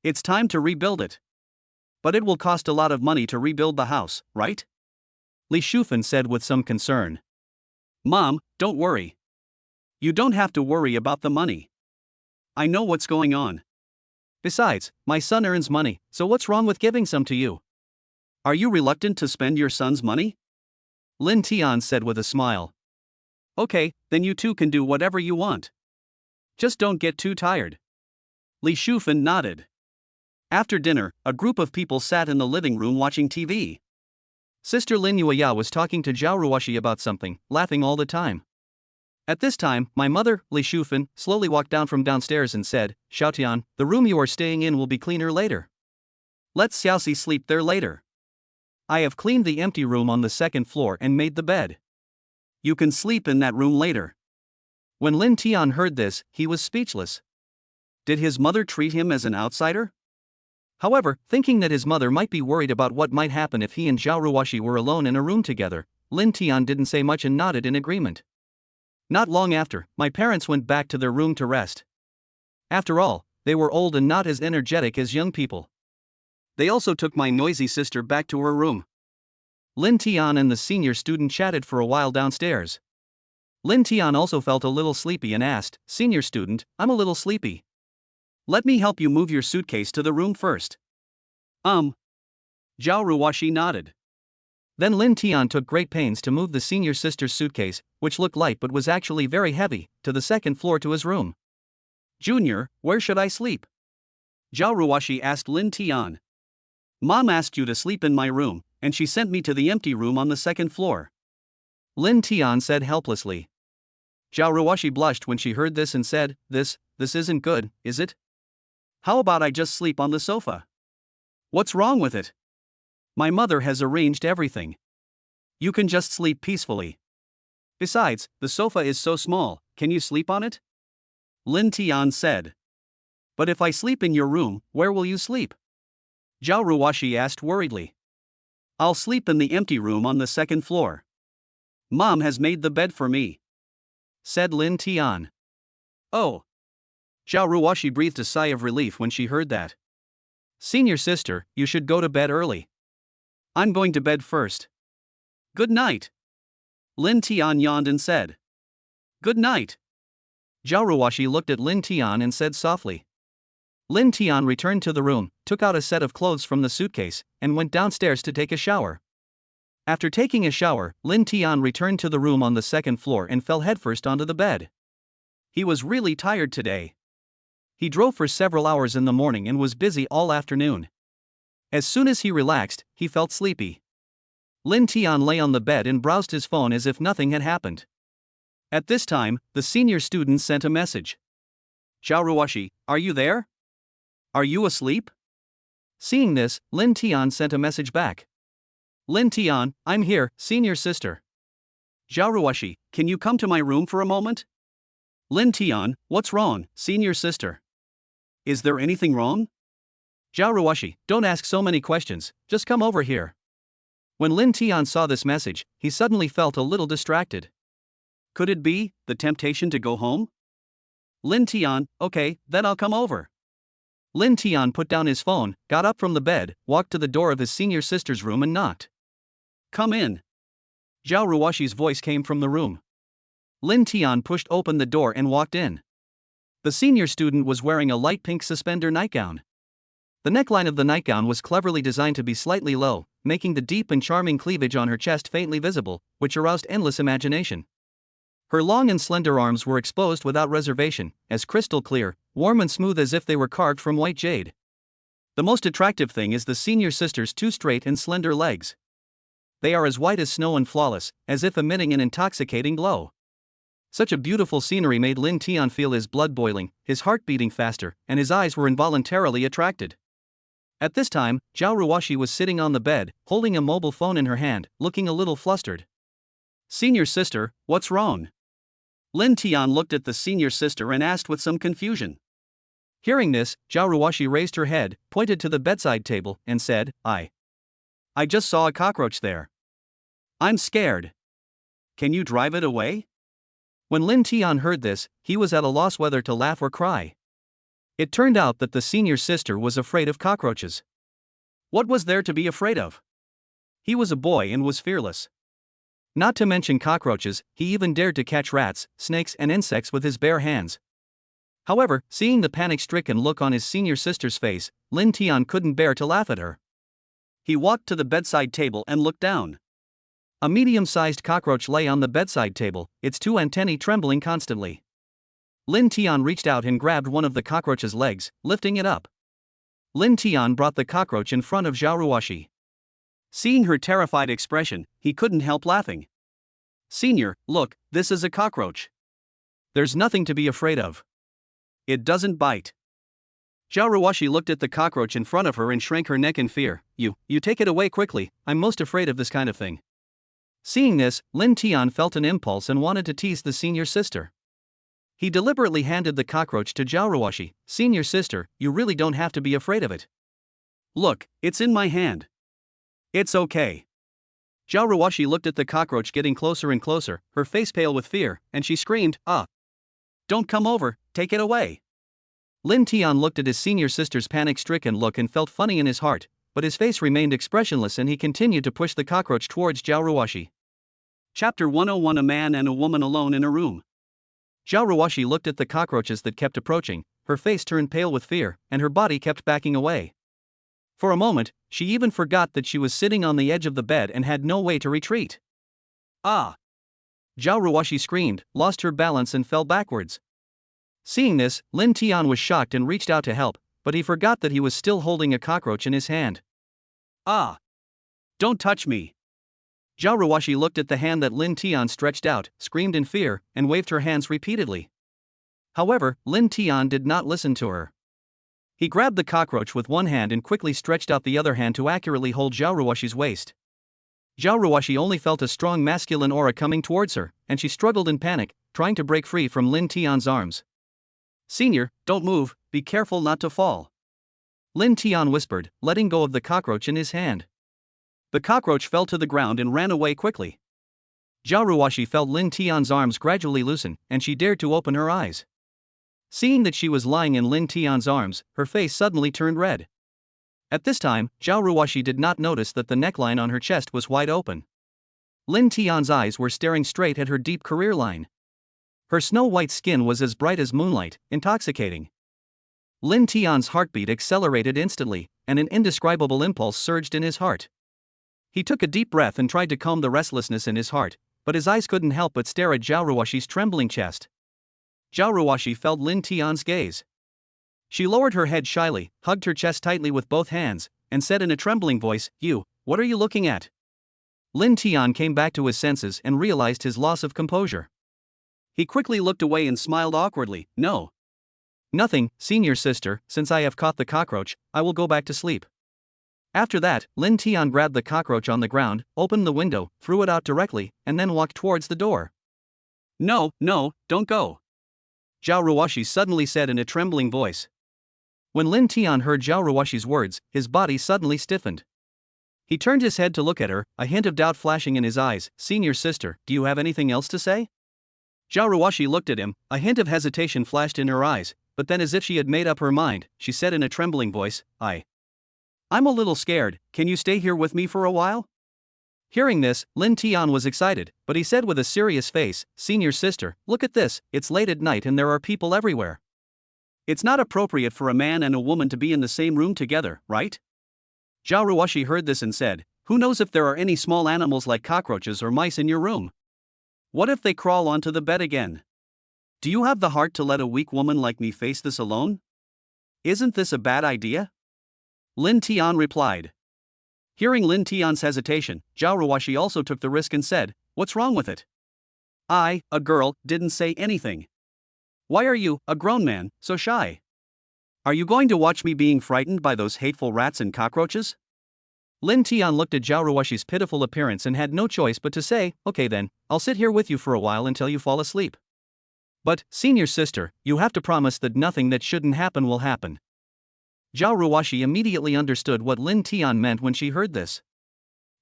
It's time to rebuild it. But it will cost a lot of money to rebuild the house, right?" Li Shufan said with some concern. "Mom, don't worry. You don't have to worry about the money. I know what's going on. Besides, my son earns money, so what's wrong with giving some to you?" "Are you reluctant to spend your son's money?" Lin Tian said with a smile. "Okay, then you two can do whatever you want. Just don't get too tired." Li Shufan nodded. After dinner, a group of people sat in the living room watching TV. Sister Lin Yueyao was talking to Xiao Ruashi about something, laughing all the time. At this time, my mother, Li Shufan, slowly walked down from downstairs and said, "Xiao Tian, the room you are staying in will be cleaner later. Let Xiaoxi sleep there later. I have cleaned the empty room on the second floor and made the bed. You can sleep in that room later." When Lin Tian heard this, he was speechless. Did his mother treat him as an outsider? However, thinking that his mother might be worried about what might happen if he and Xiao Ruashi were alone in a room together, Lin Tian didn't say much and nodded in agreement. Not long after, my parents went back to their room to rest. After all, they were old and not as energetic as young people. They also took my noisy sister back to her room. Lin Tian and the senior student chatted for a while downstairs. Lin Tian also felt a little sleepy and asked, "Senior student, I'm a little sleepy. Let me help you move your suitcase to the room first." Xiao Ruashi nodded. Then Lin Tian took great pains to move the senior sister's suitcase, which looked light but was actually very heavy, to the second floor to his room. "Junior, where should I sleep?" Xiao Ruashi asked Lin Tian. "Mom asked you to sleep in my room, and she sent me to the empty room on the second floor," Lin Tian said helplessly. Xiao Ruashi blushed when she heard this and said, This isn't good, is it? "How about I just sleep on the sofa? What's wrong with it? My mother has arranged everything. You can just sleep peacefully. Besides, the sofa is so small, can you sleep on it?" Lin Tian said. "But if I sleep in your room, where will you sleep?" Xiao Ruashi asked worriedly. "I'll sleep in the empty room on the second floor. Mom has made the bed for me," said Lin Tian. "Oh." Xiao Ruashi breathed a sigh of relief when she heard that. "Senior sister, you should go to bed early." "I'm going to bed first. Good night." Lin Tian yawned and said. "Good night." Xiao Ruashi looked at Lin Tian and said softly. Lin Tian returned to the room, took out a set of clothes from the suitcase, and went downstairs to take a shower. After taking a shower, Lin Tian returned to the room on the second floor and fell headfirst onto the bed. He was really tired today. He drove for several hours in the morning and was busy all afternoon. As soon as he relaxed, he felt sleepy. Lin Tian lay on the bed and browsed his phone as if nothing had happened. At this time, the senior student sent a message. "Xiao Ruashi, are you there? Are you asleep?" Seeing this, Lin Tian sent a message back. Lin Tian, I'm here, senior sister. "Xiao Ruashi, can you come to my room for a moment?" Lin Tian, what's wrong, senior sister? "Is there anything wrong?" Xiao Ruashi, don't ask so many questions, just come over here. When Lin Tian saw this message, he suddenly felt a little distracted. Could it be the temptation to go home? Lin Tian, okay, then I'll come over. Lin Tian put down his phone, got up from the bed, walked to the door of his senior sister's room and knocked. "Come in." Xiao Ruashi's voice came from the room. Lin Tian pushed open the door and walked in. The senior student was wearing a light pink suspender nightgown. The neckline of the nightgown was cleverly designed to be slightly low, making the deep and charming cleavage on her chest faintly visible, which aroused endless imagination. Her long and slender arms were exposed without reservation, as crystal clear, warm and smooth as if they were carved from white jade. The most attractive thing is the senior sister's two straight and slender legs. They are as white as snow and flawless, as if emitting an intoxicating glow. Such a beautiful scenery made Lin Tian feel his blood boiling, his heart beating faster, and his eyes were involuntarily attracted. At this time, Xiao Ruashi was sitting on the bed, holding a mobile phone in her hand, looking a little flustered. "Senior sister, what's wrong?" Lin Tian looked at the senior sister and asked with some confusion. Hearing this, Xiao Ruashi raised her head, pointed to the bedside table, and said, I just saw a cockroach there. I'm scared. Can you drive it away?" When Lin Tian heard this, he was at a loss whether to laugh or cry. It turned out that the senior sister was afraid of cockroaches. What was there to be afraid of? He was a boy and was fearless. Not to mention cockroaches, he even dared to catch rats, snakes and insects with his bare hands. However, seeing the panic-stricken look on his senior sister's face, Lin Tian couldn't bear to laugh at her. He walked to the bedside table and looked down. A medium-sized cockroach lay on the bedside table, its two antennae trembling constantly. Lin Tian reached out and grabbed one of the cockroach's legs, lifting it up. Lin Tian brought the cockroach in front of Xiao Ruashi. Seeing her terrified expression, he couldn't help laughing. "Senior, look, this is a cockroach. There's nothing to be afraid of. It doesn't bite." Xiao Ruashi looked at the cockroach in front of her and shrank her neck in fear. You take it away quickly, I'm most afraid of this kind of thing. Seeing this, Lin Tian felt an impulse and wanted to tease the senior sister. He deliberately handed the cockroach to Xiao Ruashi. Senior sister, you really don't have to be afraid of it. Look, it's in my hand. It's okay. Xiao Ruashi looked at the cockroach getting closer and closer, her face pale with fear, and she screamed, "Ah! Don't come over, take it away." Lin Tian looked at his senior sister's panic-stricken look and felt funny in his heart, but his face remained expressionless and he continued to push the cockroach towards Xiao Ruashi. Chapter 101: A Man and a Woman Alone in a Room. Xiao Ruashi looked at the cockroaches that kept approaching, her face turned pale with fear, and her body kept backing away. For a moment, she even forgot that she was sitting on the edge of the bed and had no way to retreat. Ah! Xiao Ruashi screamed, lost her balance and fell backwards. Seeing this, Lin Tian was shocked and reached out to help, but he forgot that he was still holding a cockroach in his hand. Ah! Don't touch me! Xiao Ruashi looked at the hand that Lin Tian stretched out, screamed in fear, and waved her hands repeatedly. However, Lin Tian did not listen to her. He grabbed the cockroach with one hand and quickly stretched out the other hand to accurately hold Xiao Ruashi's waist. Xiao Ruashi only felt a strong masculine aura coming towards her, and she struggled in panic, trying to break free from Lin Tian's arms. Senior, don't move, be careful not to fall. Lin Tian whispered, letting go of the cockroach in his hand. The cockroach fell to the ground and ran away quickly. Xiao Ruashi felt Lin Tian's arms gradually loosen, and she dared to open her eyes. Seeing that she was lying in Lin Tian's arms, her face suddenly turned red. At this time, Xiao Ruashi did not notice that the neckline on her chest was wide open. Lin Tian's eyes were staring straight at her deep career line. Her snow-white skin was as bright as moonlight, intoxicating. Lin Tian's heartbeat accelerated instantly, and an indescribable impulse surged in his heart. He took a deep breath and tried to calm the restlessness in his heart, but his eyes couldn't help but stare at Xiao Ruashi's trembling chest. Xiao Ruashi felt Lin Tian's gaze. She lowered her head shyly, hugged her chest tightly with both hands, and said in a trembling voice, What are you looking at?" Lin Tian came back to his senses and realized his loss of composure. He quickly looked away and smiled awkwardly. "No. Nothing, senior sister, since I have caught the cockroach, I will go back to sleep." After that, Lin Tian grabbed the cockroach on the ground, opened the window, threw it out directly, and then walked towards the door. No, don't go," Xiao Ruashi suddenly said in a trembling voice. When Lin Tian heard Xiao Ruashi's words, his body suddenly stiffened. He turned his head to look at her, a hint of doubt flashing in his eyes. "Senior sister, do you have anything else to say?" Xiao Ruashi looked at him, a hint of hesitation flashed in her eyes, but then as if she had made up her mind, she said in a trembling voice, I'm a little scared, can you stay here with me for a while?" Hearing this, Lin Tian was excited, but he said with a serious face, "Senior sister, look at this, it's late at night and there are people everywhere. It's not appropriate for a man and a woman to be in the same room together, right?" Xiao Ruashi heard this and said, "Who knows if there are any small animals like cockroaches or mice in your room? What if they crawl onto the bed again? Do you have the heart to let a weak woman like me face this alone? Isn't this a bad idea?" Lin Tian replied. Hearing Lin Tian's hesitation, Xiao Ruashi also took the risk and said, "What's wrong with it? I, a girl, didn't say anything. Why are you, a grown man, so shy? Are you going to watch me being frightened by those hateful rats and cockroaches?" Lin Tian looked at Xiao Ruashi's pitiful appearance and had no choice but to say, "Okay then, I'll sit here with you for a while until you fall asleep. But, senior sister, you have to promise that nothing that shouldn't happen will happen." Xiao Ruashi immediately understood what Lin Tian meant when she heard this.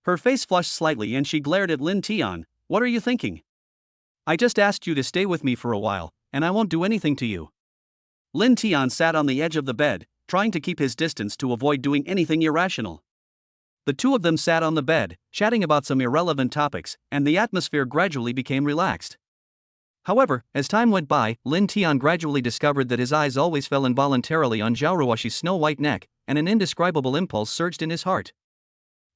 Her face flushed slightly and she glared at Lin Tian. "What are you thinking? I just asked you to stay with me for a while, and I won't do anything to you." Lin Tian sat on the edge of the bed, trying to keep his distance to avoid doing anything irrational. The two of them sat on the bed, chatting about some irrelevant topics, and the atmosphere gradually became relaxed. However, as time went by, Lin Tian gradually discovered that his eyes always fell involuntarily on Xiao Ruashi's snow-white neck, and an indescribable impulse surged in his heart.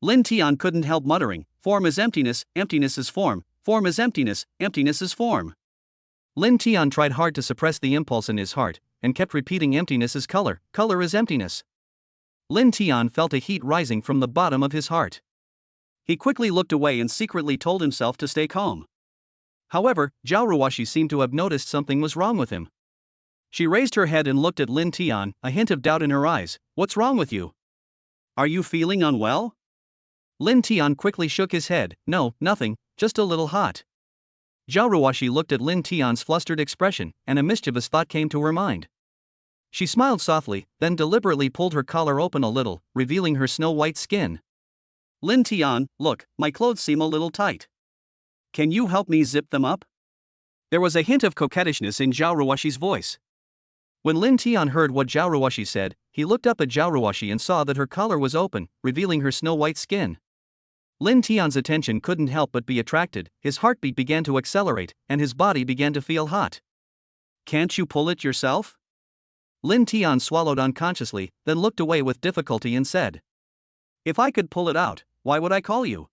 Lin Tian couldn't help muttering, "Form is emptiness, emptiness is form, form is emptiness, emptiness is form." Lin Tian tried hard to suppress the impulse in his heart, and kept repeating emptiness is color, color is emptiness. Lin Tian felt a heat rising from the bottom of his heart. He quickly looked away and secretly told himself to stay calm. However, Xiao Ruashi seemed to have noticed something was wrong with him. She raised her head and looked at Lin Tian, a hint of doubt in her eyes. "What's wrong with you? Are you feeling unwell?" Lin Tian quickly shook his head. "No, nothing, just a little hot." Xiao Ruashi looked at Lin Tian's flustered expression, and a mischievous thought came to her mind. She smiled softly, then deliberately pulled her collar open a little, revealing her snow-white skin. Lin Tian, look, my clothes seem a little tight. Can you help me zip them up? There was a hint of coquettishness in Xiao Ruashi's voice. When Lin Tian heard what Xiao Ruashi said, he looked up at Xiao Ruashi and saw that her collar was open, revealing her snow-white skin. Lin Tian's attention couldn't help but be attracted, his heartbeat began to accelerate, and his body began to feel hot. Can't you pull it yourself? Lin Tian swallowed unconsciously, then looked away with difficulty and said, If I could pull it out, why would I call you?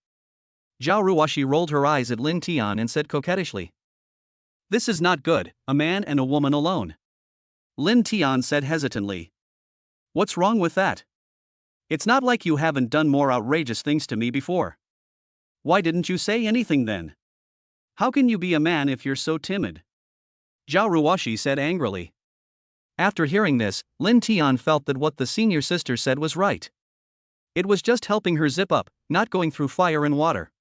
Xiao Ruashi rolled her eyes at Lin Tian and said coquettishly, This is not good, a man and a woman alone. Lin Tian said hesitantly. What's wrong with that? It's not like you haven't done more outrageous things to me before. Why didn't you say anything then? How can you be a man if you're so timid? Xiao Ruashi said angrily. After hearing this, Lin Tian felt that what the senior sister said was right. It was just helping her zip up, not going through fire and water.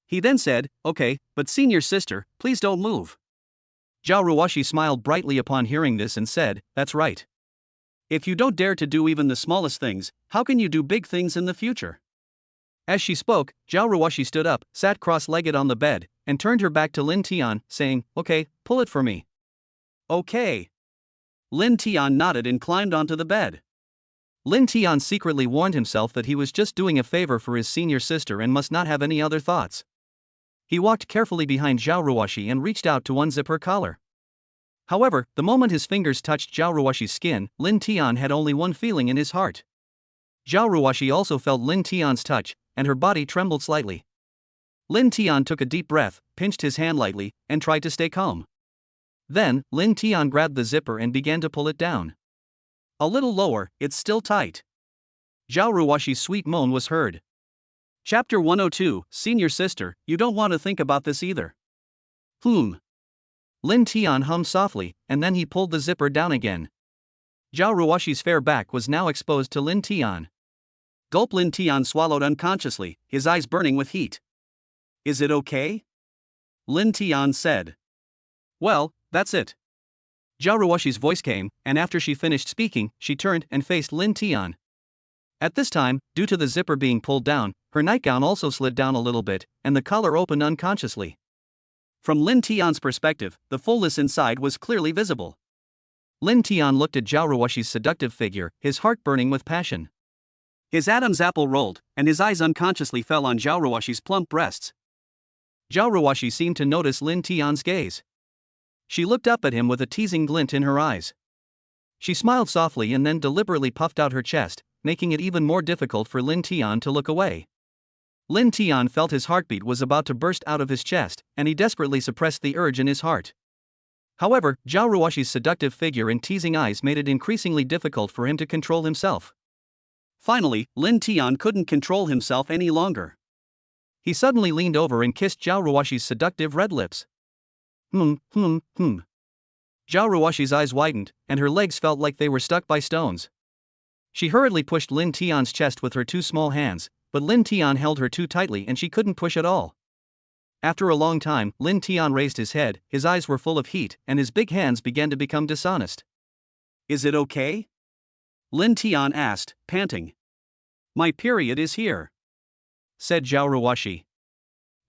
He then said, Okay, but senior sister, please don't move. Xiao Ruashi smiled brightly upon hearing this and said, That's right. If you don't dare to do even the smallest things, how can you do big things in the future? As she spoke, Xiao Ruashi stood up, sat cross-legged on the bed, and turned her back to Lin Tian, saying, Okay, pull it for me. Okay. Lin Tian nodded and climbed onto the bed. Lin Tian secretly warned himself that he was just doing a favor for his senior sister and must not have any other thoughts. He walked carefully behind Xiao Ruashi and reached out to unzip her collar. However, the moment his fingers touched Xiao Ruashi's skin, Lin Tian had only one feeling in his heart. Xiao Ruashi also felt Lin Tian's touch, and her body trembled slightly. Lin Tian took a deep breath, pinched his hand lightly, and tried to stay calm. Then, Lin Tian grabbed the zipper and began to pull it down. A little lower, it's still tight. Xiao Ruashi's sweet moan was heard. Chapter 102, Senior Sister, you don't want to think about this either. Lin Tian hummed softly, and then he pulled the zipper down again. Xiao Ruashi's fair back was now exposed to Lin Tian. Gulp. Lin Tian swallowed unconsciously, his eyes burning with heat. Is it okay? Lin Tian said. Well, that's it. Xiao Ruashi's voice came, and after she finished speaking, she turned and faced Lin Tian. At this time, due to the zipper being pulled down, her nightgown also slid down a little bit, and the collar opened unconsciously. From Lin Tian's perspective, the fullness inside was clearly visible. Lin Tian looked at Xiao Ruashi's seductive figure, his heart burning with passion. His Adam's apple rolled, and his eyes unconsciously fell on Xiao Ruashi's plump breasts. Xiao Ruashi seemed to notice Lin Tian's gaze. She looked up at him with a teasing glint in her eyes. She smiled softly and then deliberately puffed out her chest, making it even more difficult for Lin Tian to look away. Lin Tian felt his heartbeat was about to burst out of his chest, and he desperately suppressed the urge in his heart. However, Xiao Ruashi's seductive figure and teasing eyes made it increasingly difficult for him to control himself. Finally, Lin Tian couldn't control himself any longer. He suddenly leaned over and kissed Xiao Ruashi's seductive red lips. Xiao Ruashi's eyes widened, and her legs felt like they were stuck by stones. She hurriedly pushed Lin Tian's chest with her two small hands, but Lin Tian held her too tightly and she couldn't push at all. After a long time, Lin Tian raised his head, his eyes were full of heat, and his big hands began to become dishonest. Is it okay? Lin Tian asked, panting. My period is here, said Xiao Ruashi.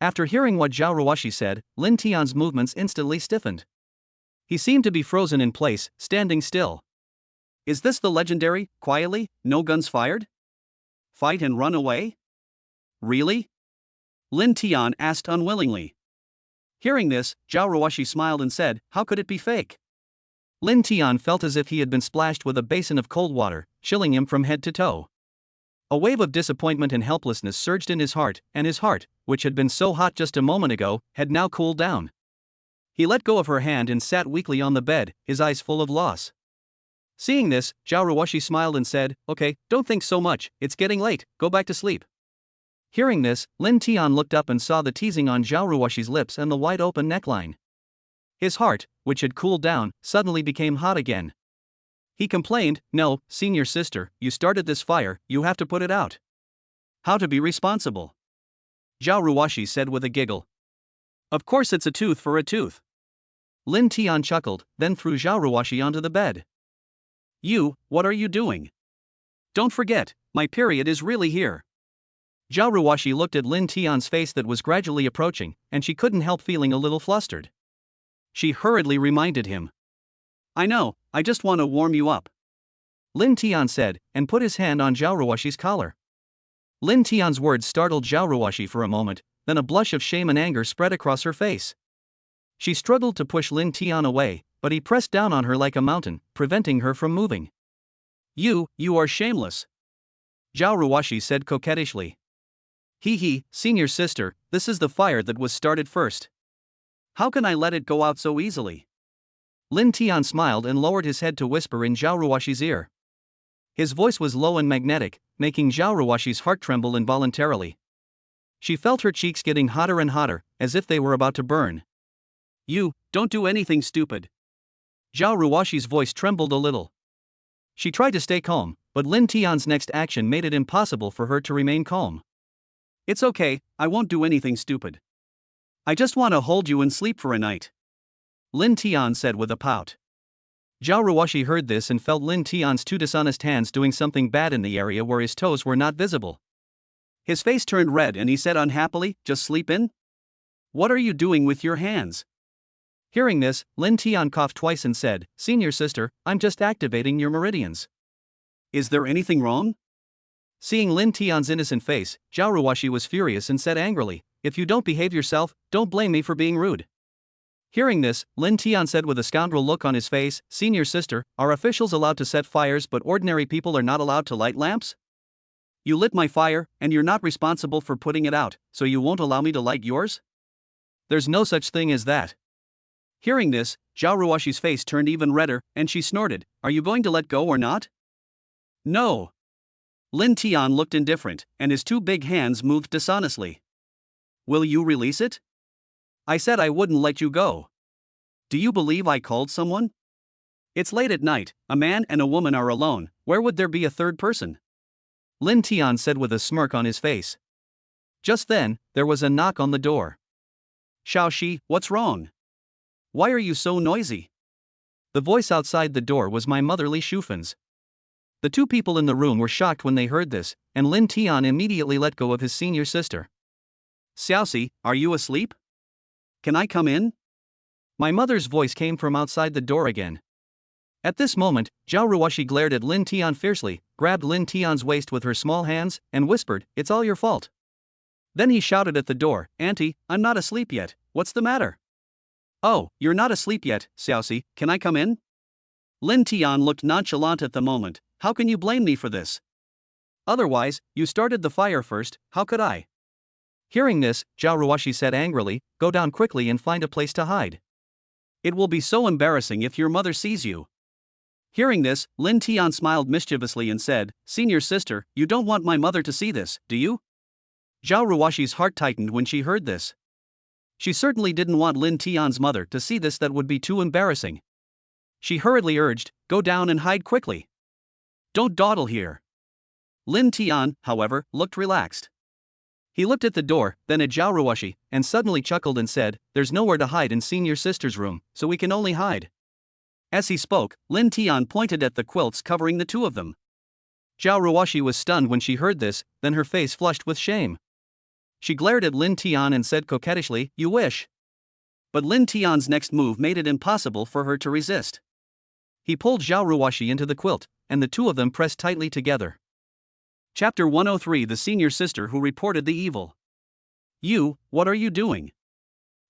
After hearing what Xiao Ruashi said, Lin Tian's movements instantly stiffened. He seemed to be frozen in place, standing still. Is this the legendary, quietly, no guns fired? Fight and run away? Really? Lin Tian asked unwillingly. Hearing this, Xiao Ruashi smiled and said, How could it be fake? Lin Tian felt as if he had been splashed with a basin of cold water, chilling him from head to toe. A wave of disappointment and helplessness surged in his heart, and his heart, which had been so hot just a moment ago, had now cooled down. He let go of her hand and sat weakly on the bed, his eyes full of loss. Seeing this, Xiao Ruashi smiled and said, Okay, don't think so much, it's getting late, go back to sleep. Hearing this, Lin Tian looked up and saw the teasing on Xiao Ruashi's lips and the wide-open neckline. His heart, which had cooled down, suddenly became hot again. He complained, No, senior sister, you started this fire, you have to put it out. How to be responsible? Xiao Ruashi said with a giggle. Of course it's a tooth for a tooth. Lin Tian chuckled, then threw Xiao Ruashi onto the bed. What are you doing? Don't forget, my period is really here. Xiao Ruashi looked at Lin Tian's face that was gradually approaching, and she couldn't help feeling a little flustered. She hurriedly reminded him. I know, I just want to warm you up. Lin Tian said, and put his hand on Xiao Ruashi's collar. Lin Tian's words startled Xiao Ruashi for a moment, then a blush of shame and anger spread across her face. She struggled to push Lin Tian away, but he pressed down on her like a mountain, preventing her from moving. You are shameless. Xiao Ruashi said coquettishly. Senior sister, this is the fire that was started first. How can I let it go out so easily? Lin Tian smiled and lowered his head to whisper in Xiao Ruashi's ear. His voice was low and magnetic, making Xiao Ruashi's heart tremble involuntarily. She felt her cheeks getting hotter and hotter, as if they were about to burn. Don't do anything stupid. Xiao Ruashi's voice trembled a little. She tried to stay calm, but Lin Tian's next action made it impossible for her to remain calm. It's okay, I won't do anything stupid. I just want to hold you and sleep for a night. Lin Tian said with a pout. Xiao Ruashi heard this and felt Lin Tian's two dishonest hands doing something bad in the area where his toes were not visible. His face turned red and he said unhappily, just sleep in? What are you doing with your hands? Hearing this, Lin Tian coughed twice and said, Senior sister, I'm just activating your meridians. Is there anything wrong? Seeing Lin Tian's innocent face, Xiao Ruashi was furious and said angrily, If you don't behave yourself, don't blame me for being rude. Hearing this, Lin Tian said with a scoundrel look on his face, Senior sister, are officials allowed to set fires but ordinary people are not allowed to light lamps? You lit my fire, and you're not responsible for putting it out, so you won't allow me to light yours? There's no such thing as that. Hearing this, Xiao Ruashi's face turned even redder, and she snorted, Are you going to let go or not? No. Lin Tian looked indifferent, and his two big hands moved dishonestly. Will you release it? I said I wouldn't let you go. Do you believe I called someone? It's late at night, a man and a woman are alone, where would there be a third person? Lin Tian said with a smirk on his face. Just then, there was a knock on the door. Xiaoxi, what's wrong? Why are you so noisy? The voice outside the door was my mother Li Shufan's. The two people in the room were shocked when they heard this, and Lin Tian immediately let go of his senior sister. Xiaoxi, are you asleep? Can I come in? My mother's voice came from outside the door again. At this moment, Xiao Ruashi glared at Lin Tian fiercely, grabbed Lin Tian's waist with her small hands, and whispered, It's all your fault. Then he shouted at the door, Auntie, I'm not asleep yet, what's the matter? Oh, you're not asleep yet, Xiaoxi, can I come in? Lin Tian looked nonchalant at the moment. How can you blame me for this? Otherwise, you started the fire first, how could I? Hearing this, Xiao Ruashi said angrily, Go down quickly and find a place to hide. It will be so embarrassing if your mother sees you. Hearing this, Lin Tian smiled mischievously and said, Senior sister, you don't want my mother to see this, do you? Xiao Ruashi's heart tightened when she heard this. She certainly didn't want Lin Tian's mother to see this, that would be too embarrassing. She hurriedly urged, Go down and hide quickly. Don't dawdle here. Lin Tian, however, looked relaxed. He looked at the door, then at Xiao Ruashi, and suddenly chuckled and said, There's nowhere to hide in senior sister's room, so we can only hide. As he spoke, Lin Tian pointed at the quilts covering the two of them. Xiao Ruashi was stunned when she heard this, then her face flushed with shame. She glared at Lin Tian and said coquettishly, You wish. But Lin Tian's next move made it impossible for her to resist. He pulled Xiao Ruashi into the quilt, and the two of them pressed tightly together. Chapter 103 The Senior Sister Who Reported the Evil. What are you doing?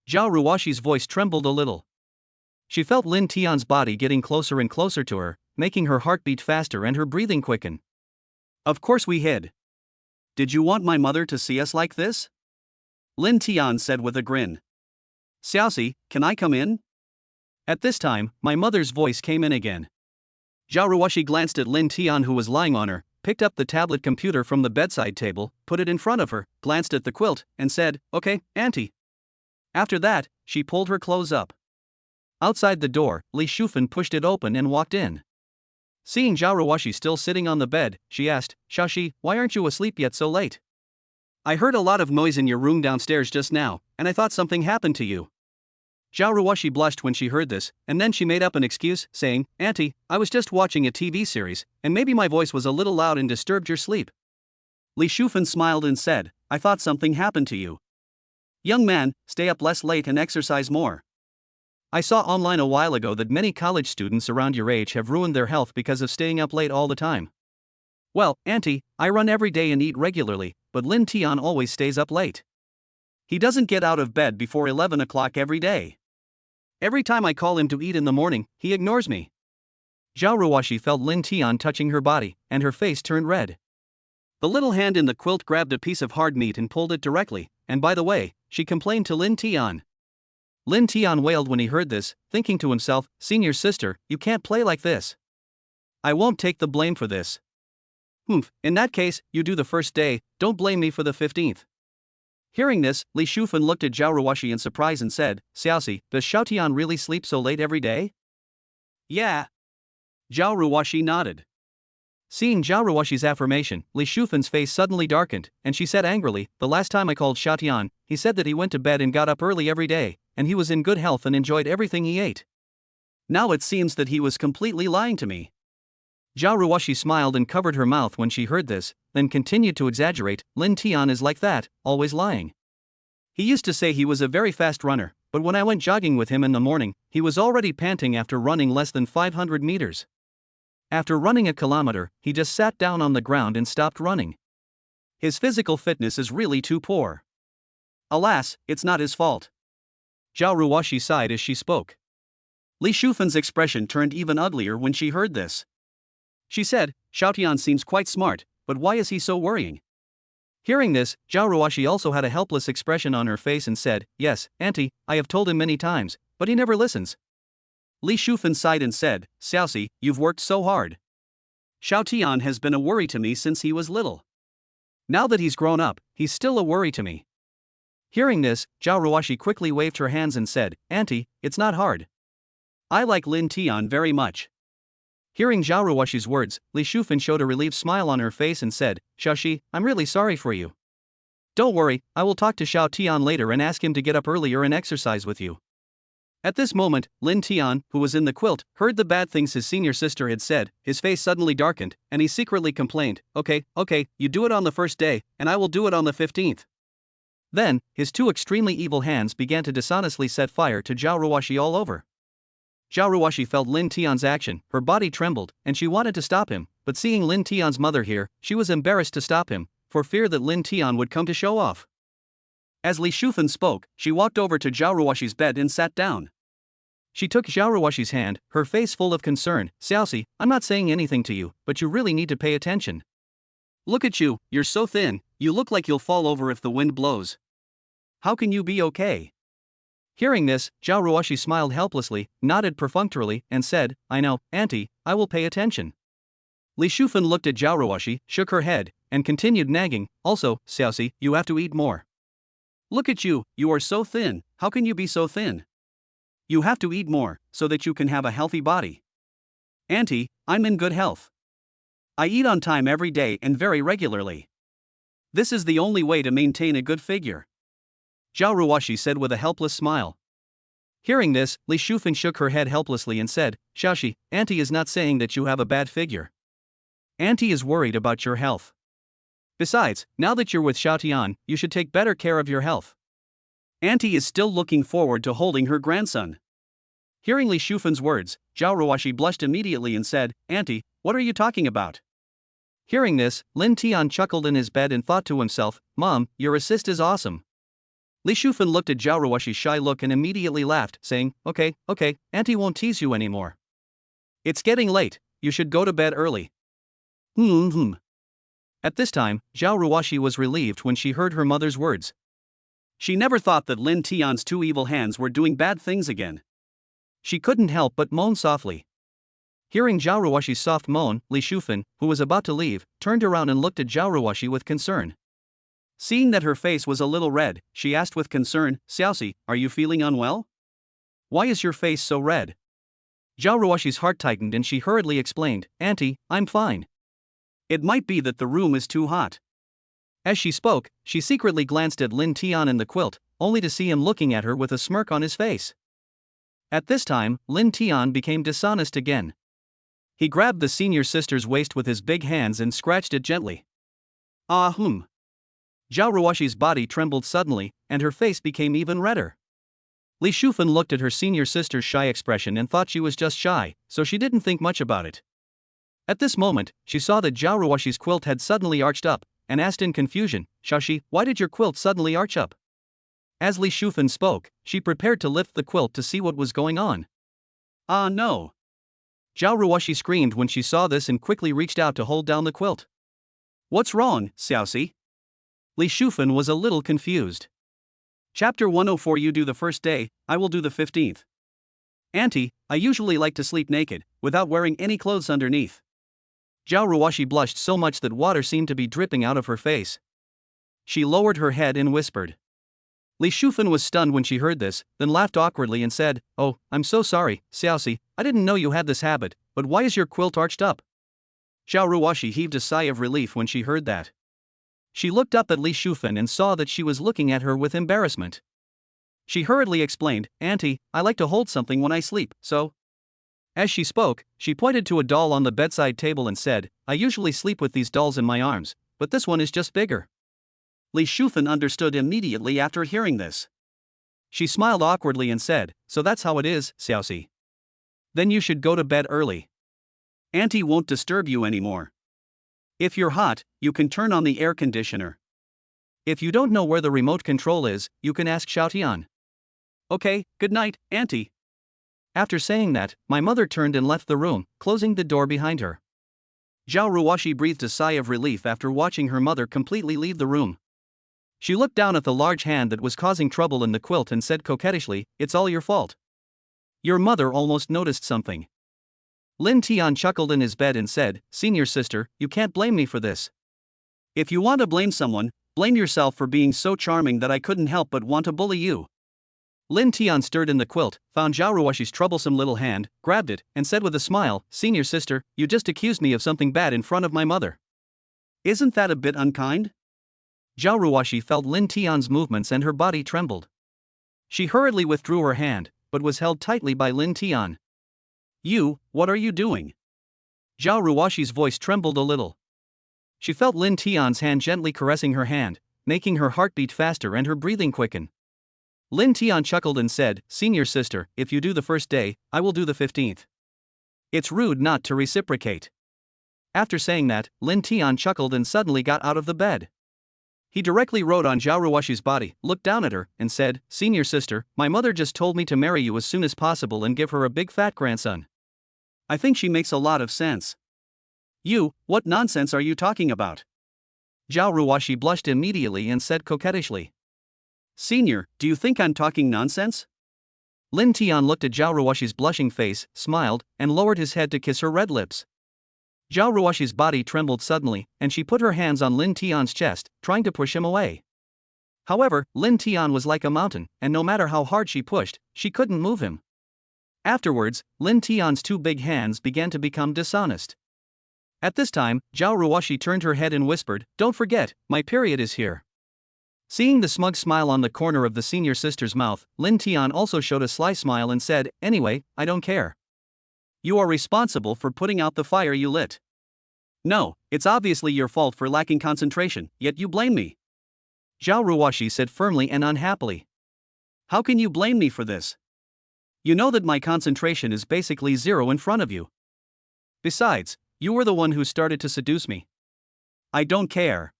Xiao Ruashi's voice trembled a little. She felt Lin Tian's body getting closer and closer to her, making her heart beat faster and her breathing quicken. Of course we hid. Did you want my mother to see us like this? Lin Tian said with a grin. Xiaoxi, can I come in? At this time, my mother's voice came in again. Xiao Ruashi glanced at Lin Tian, who was lying on her, picked up the tablet computer from the bedside table, put it in front of her, glanced at the quilt, and said, Okay, Auntie. After that, she pulled her clothes up. Outside the door, Li Shufan pushed it open and walked in. Seeing Xiao Ruashi still sitting on the bed, she asked, Xiaoxi, why aren't you asleep yet so late? I heard a lot of noise in your room downstairs just now, and I thought something happened to you. Xiao Ruashi blushed when she heard this, and then she made up an excuse, saying, Auntie, I was just watching a TV series, and maybe my voice was a little loud and disturbed your sleep. Li Shufan smiled and said, I thought something happened to you. Young man, stay up less late and exercise more. I saw online a while ago that many college students around your age have ruined their health because of staying up late all the time. Well, Auntie, I run every day and eat regularly, but Lin Tian always stays up late. He doesn't get out of bed before 11 o'clock every day. Every time I call him to eat in the morning, he ignores me. Xiao Ruashi felt Lin Tian touching her body, and her face turned red. The little hand in the quilt grabbed a piece of hard meat and pulled it directly, and by the way, she complained to Lin Tian. Lin Tian wailed when he heard this, thinking to himself, Senior sister, you can't play like this. I won't take the blame for this. In that case, you do the first day, don't blame me for the 15th. Hearing this, Li Shufan looked at Xiao Ruashi in surprise and said, Xiaoxi, does Xiaotian really sleep so late every day? Yeah. Xiao Ruashi nodded. Seeing Xiao Ruashi's affirmation, Li Shufan's face suddenly darkened, and she said angrily, the last time I called Xiaotian, he said that he went to bed and got up early every day, and he was in good health and enjoyed everything he ate. Now it seems that he was completely lying to me. Xiao Ruashi smiled and covered her mouth when she heard this, then continued to exaggerate, Lin Tian is like that, always lying. He used to say he was a very fast runner, but when I went jogging with him in the morning, he was already panting after running less than 500 meters. After running a kilometer, he just sat down on the ground and stopped running. His physical fitness is really too poor. Alas, it's not his fault. Xiao Ruashi sighed as she spoke. Li Shufan's expression turned even uglier when she heard this. She said, Xiaotian seems quite smart, but why is he so worrying? Hearing this, Xiao Ruashi also had a helpless expression on her face and said, Yes, Auntie, I have told him many times, but he never listens. Li Shufan sighed and said, Xiaoxi, you've worked so hard. Xiaotian has been a worry to me since he was little. Now that he's grown up, he's still a worry to me. Hearing this, Xiao Ruashi quickly waved her hands and said, Auntie, it's not hard. I like Lin Tian very much. Hearing Xiao Ruashi's words, Li Shufan showed a relieved smile on her face and said, Xiaoxi, I'm really sorry for you. Don't worry, I will talk to Xiao Tian later and ask him to get up earlier and exercise with you. At this moment, Lin Tian, who was in the quilt, heard the bad things his senior sister had said. His face suddenly darkened, and he secretly complained, Okay, you do it on the first day, and I will do it on the 15th. Then, his two extremely evil hands began to dishonestly set fire to Xiao Ruashi all over. Xiao Ruashi felt Lin Tian's action, her body trembled, and she wanted to stop him, but seeing Lin Tian's mother here, she was embarrassed to stop him, for fear that Lin Tian would come to show off. As Li Shufan spoke, she walked over to Xiao Ruashi's bed and sat down. She took Xiao Ruashi's hand, her face full of concern, Xiaoxi, I'm not saying anything to you, but you really need to pay attention. Look at you, you're so thin, you look like you'll fall over if the wind blows. How can you be okay? Hearing this, Xiao Ruashi smiled helplessly, nodded perfunctorily, and said, I know, Auntie, I will pay attention. Li Shufan looked at Xiao Ruashi, shook her head, and continued nagging, Also, Xiaoxi, you have to eat more. Look at you, you are so thin, how can you be so thin? You have to eat more, so that you can have a healthy body. Auntie, I'm in good health. I eat on time every day and very regularly. This is the only way to maintain a good figure. Xiao Ruashi said with a helpless smile. Hearing this, Li Shufan shook her head helplessly and said, Xiaoxi, Auntie is not saying that you have a bad figure. Auntie is worried about your health. Besides, now that you're with Xiaotian, you should take better care of your health. Auntie is still looking forward to holding her grandson. Hearing Li Shufan's words, Xiao Ruashi blushed immediately and said, Auntie, what are you talking about? Hearing this, Lin Tian chuckled in his bed and thought to himself, Mom, your assist is awesome. Li Shufan looked at Xiao Ruashi's shy look and immediately laughed, saying, Okay, Auntie won't tease you anymore. It's getting late, you should go to bed early. At this time, Xiao Ruashi was relieved when she heard her mother's words. She never thought that Lin Tian's two evil hands were doing bad things again. She couldn't help but moan softly. Hearing Xiao Ruashi's soft moan, Li Shufan, who was about to leave, turned around and looked at Xiao Ruashi with concern. Seeing that her face was a little red, she asked with concern, Xiaoxi, are you feeling unwell? Why is your face so red? Xiao Ruashi's heart tightened and she hurriedly explained, Auntie, I'm fine. It might be that the room is too hot. As she spoke, she secretly glanced at Lin Tian in the quilt, only to see him looking at her with a smirk on his face. At this time, Lin Tian became dishonest again. He grabbed the senior sister's waist with his big hands and scratched it gently. Ah Xiao Ruashi's body trembled suddenly, and her face became even redder. Li Shufan looked at her senior sister's shy expression and thought she was just shy, so she didn't think much about it. At this moment, she saw that Xiao Ruashi's quilt had suddenly arched up, and asked in confusion, Xiaoxi, why did your quilt suddenly arch up? As Li Shufan spoke, she prepared to lift the quilt to see what was going on. Ah no! Xiao Ruashi screamed when she saw this and quickly reached out to hold down the quilt. What's wrong, Xiaoxi? Li Shufan was a little confused. Chapter 104. You do the first day, I will do the 15th. Auntie, I usually like to sleep naked, without wearing any clothes underneath. Xiao Ruashi blushed so much that water seemed to be dripping out of her face. She lowered her head and whispered. Li Shufan was stunned when she heard this, then laughed awkwardly and said, Oh, I'm so sorry, Xiaoxi, I didn't know you had this habit, but why is your quilt arched up? Xiao Ruashi heaved a sigh of relief when she heard that. She looked up at Li Shufan and saw that she was looking at her with embarrassment. She hurriedly explained, Auntie, I like to hold something when I sleep, so. As she spoke, she pointed to a doll on the bedside table and said, I usually sleep with these dolls in my arms, but this one is just bigger. Li Shufan understood immediately after hearing this. She smiled awkwardly and said, So that's how it is, Xiaoxi. Then you should go to bed early. Auntie won't disturb you anymore. If you're hot, you can turn on the air conditioner. If you don't know where the remote control is, you can ask Xiao Tian. Okay, good night, Auntie. After saying that, my mother turned and left the room, closing the door behind her. Xiao Ruashi breathed a sigh of relief after watching her mother completely leave the room. She looked down at the large hand that was causing trouble in the quilt and said coquettishly, It's all your fault. Your mother almost noticed something. Lin Tian chuckled in his bed and said, Senior sister, you can't blame me for this. If you want to blame someone, blame yourself for being so charming that I couldn't help but want to bully you. Lin Tian stirred in the quilt, found Xiao Ruashi's troublesome little hand, grabbed it, and said with a smile, Senior sister, you just accused me of something bad in front of my mother. Isn't that a bit unkind? Xiao Ruashi felt Lin Tian's movements and her body trembled. She hurriedly withdrew her hand, but was held tightly by Lin Tian. You, what are you doing? Xiao Ruashi's voice trembled a little. She felt Lin Tian's hand gently caressing her hand, making her heart beat faster and her breathing quicken. Lin Tian chuckled and said, Senior sister, if you do the first day, I will do the 15th. It's rude not to reciprocate. After saying that, Lin Tian chuckled and suddenly got out of the bed. He directly rode on Xiao Ruashi's body, looked down at her, and said, Senior sister, my mother just told me to marry you as soon as possible and give her a big fat grandson. I think she makes a lot of sense. You, what nonsense are you talking about? Xiao Ruashi blushed immediately and said coquettishly. Senior, do you think I'm talking nonsense? Lin Tian looked at Xiao Ruashi's blushing face, smiled, and lowered his head to kiss her red lips. Xiao Ruashi's body trembled suddenly, and she put her hands on Lin Tian's chest, trying to push him away. However, Lin Tian was like a mountain, and no matter how hard she pushed, she couldn't move him. Afterwards, Lin Tian's two big hands began to become dishonest. At this time, Xiao Ruashi turned her head and whispered, Don't forget, my period is here. Seeing the smug smile on the corner of the senior sister's mouth, Lin Tian also showed a sly smile and said, Anyway, I don't care. You are responsible for putting out the fire you lit. No, it's obviously your fault for lacking concentration, yet you blame me. Xiao Ruashi said firmly and unhappily. How can you blame me for this? You know that my concentration is basically zero in front of you. Besides, you were the one who started to seduce me. I don't care.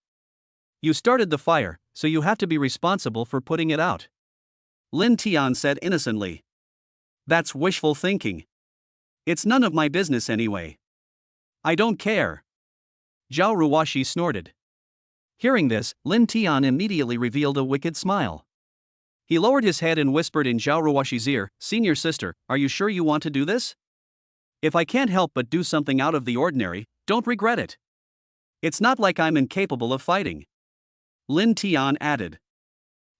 You started the fire, so you have to be responsible for putting it out. Lin Tian said innocently. That's wishful thinking. It's none of my business anyway. I don't care. Xiao Ruashi snorted. Hearing this, Lin Tian immediately revealed a wicked smile. He lowered his head and whispered in Xiao Ruashi's ear, Senior sister, are you sure you want to do this? If I can't help but do something out of the ordinary, don't regret it. It's not like I'm incapable of fighting. Lin Tian added.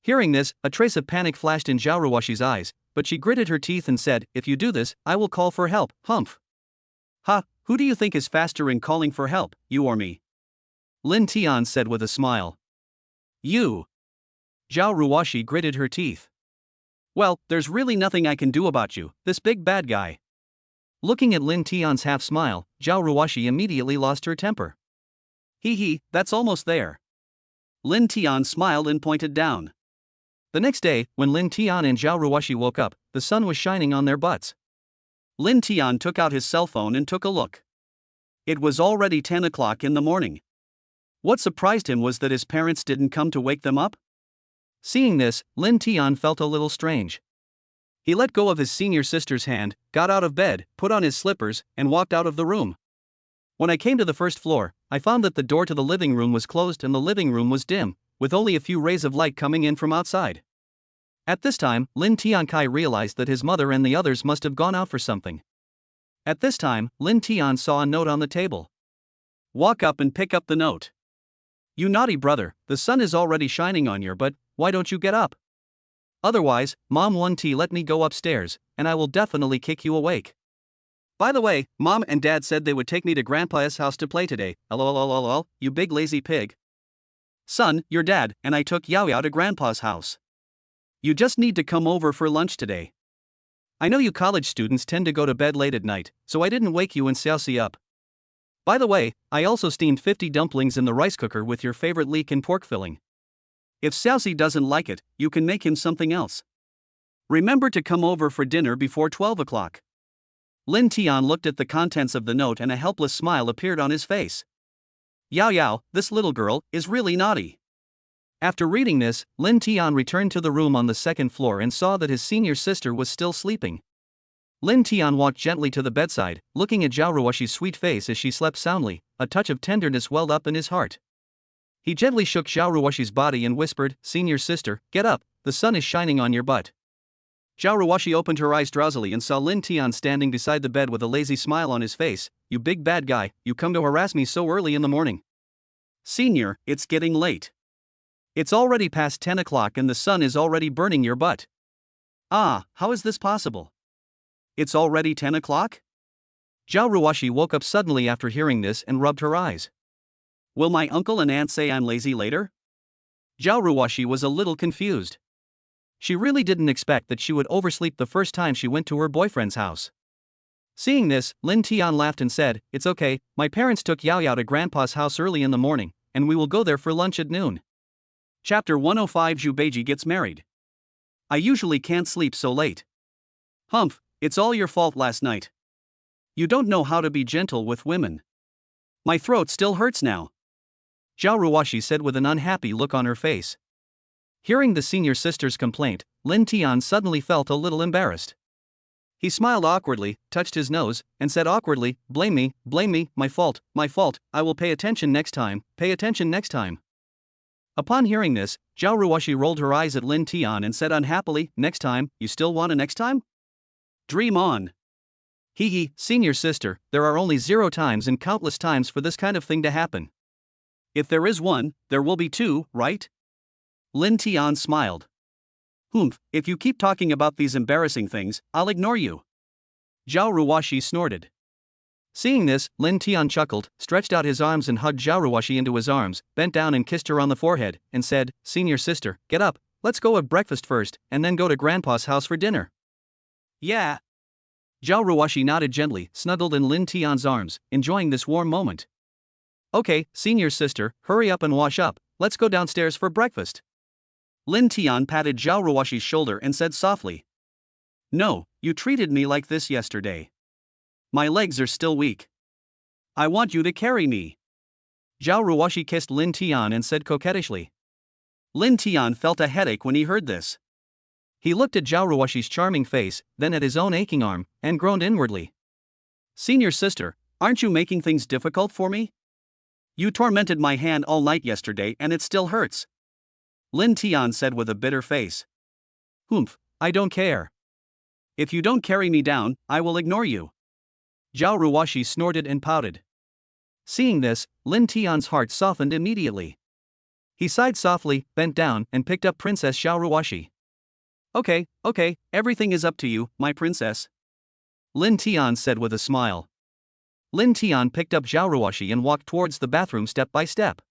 Hearing this, a trace of panic flashed in Xiao Ruashi's eyes, but she gritted her teeth and said, If you do this, I will call for help, humph. Ha, who do you think is faster in calling for help, you or me? Lin Tian said with a smile. You. Xiao Ruashi gritted her teeth. Well, there's really nothing I can do about you, this big bad guy. Looking at Lin Tian's half smile, Xiao Ruashi immediately lost her temper. Hee, that's almost there. Lin Tian smiled and pointed down. The next day, when Lin Tian and Xiao Ruashi woke up, the sun was shining on their butts. Lin Tian took out his cell phone and took a look. It was already 10 o'clock in the morning. What surprised him was that his parents didn't come to wake them up. Seeing this, Lin Tian felt a little strange. He let go of his senior sister's hand, got out of bed, put on his slippers, and walked out of the room. When I came to the first floor, I found that the door to the living room was closed and the living room was dim, with only a few rays of light coming in from outside. At this time, Lin Tiankai realized that his mother and the others must have gone out for something. At this time, Lin Tian saw a note on the table. Walk up and pick up the note. You naughty brother, the sun is already shining on your butt, why don't you get up? Otherwise, Mom won't let me go upstairs, and I will definitely kick you awake. By the way, Mom and Dad said they would take me to Grandpa's house to play today, lol, you big lazy pig. Son, your dad and I took Yao to Grandpa's house. You just need to come over for lunch today. I know you college students tend to go to bed late at night, so I didn't wake you and Xiaoxi up. By the way, I also steamed 50 dumplings in the rice cooker with your favorite leek and pork filling. If Xiaoxi doesn't like it, you can make him something else. Remember to come over for dinner before 12 o'clock. Lin Tian looked at the contents of the note and a helpless smile appeared on his face. Yao, this little girl is really naughty. After reading this, Lin Tian returned to the room on the second floor and saw that his senior sister was still sleeping. Lin Tian walked gently to the bedside, looking at Xiao Ruashi's sweet face as she slept soundly. A touch of tenderness welled up in his heart. He gently shook Xiao Ruashi's body and whispered, "Senior sister, get up, the sun is shining on your butt." Xiao Ruashi opened her eyes drowsily and saw Lin Tian standing beside the bed with a lazy smile on his face. You big bad guy, you come to harass me so early in the morning. Senior, it's getting late. It's already past 10 o'clock and the sun is already burning your butt. Ah, how is this possible? It's already 10 o'clock? Xiao Ruashi woke up suddenly after hearing this and rubbed her eyes. Will my uncle and aunt say I'm lazy later? Xiao Ruashi was a little confused. She really didn't expect that she would oversleep the first time she went to her boyfriend's house. Seeing this, Lin Tian laughed and said, "It's okay, my parents took Yao to Grandpa's house early in the morning, and we will go there for lunch at noon." Chapter 105 Zhu Beiji gets married. I usually can't sleep so late. Humph, it's all your fault last night. You don't know how to be gentle with women. My throat still hurts now. Xiao Ruashi said with an unhappy look on her face. Hearing the senior sister's complaint, Lin Tian suddenly felt a little embarrassed. He smiled awkwardly, touched his nose, and said awkwardly, blame me, my fault, I will pay attention next time, pay attention next time." Upon hearing this, Xiao Ruashi rolled her eyes at Lin Tian and said unhappily, "Next time, you still want a next time? Dream on." Hee, senior sister, there are only 0 times and countless times for this kind of thing to happen. If there is one, there will be 2, right? Lin Tian smiled. Humph, if you keep talking about these embarrassing things, I'll ignore you. Xiao Ruashi snorted. Seeing this, Lin Tian chuckled, stretched out his arms and hugged Xiao Ruashi into his arms, bent down and kissed her on the forehead, and said, "Senior sister, get up, let's go have breakfast first, and then go to Grandpa's house for dinner." Yeah. Xiao Ruashi nodded gently, snuggled in Lin Tian's arms, enjoying this warm moment. "Okay, senior sister, hurry up and wash up, let's go downstairs for breakfast." Lin Tian patted Xiao Ruashi's shoulder and said softly, "No, you treated me like this yesterday. My legs are still weak. I want you to carry me." Xiao Ruashi kissed Lin Tian and said coquettishly. Lin Tian felt a headache when he heard this. He looked at Xiao Ruashi's charming face, then at his own aching arm, and groaned inwardly. "Senior sister, aren't you making things difficult for me? You tormented my hand all night yesterday and it still hurts." Lin Tian said with a bitter face. "Humph, I don't care. If you don't carry me down, I will ignore you." Xiao Ruashi snorted and pouted. Seeing this, Lin Tian's heart softened immediately. He sighed softly, bent down, and picked up Princess Xiao Ruashi. Okay, everything is up to you, my princess," Lin Tian said with a smile. Lin Tian picked up Xiao Ruashi and walked towards the bathroom step by step.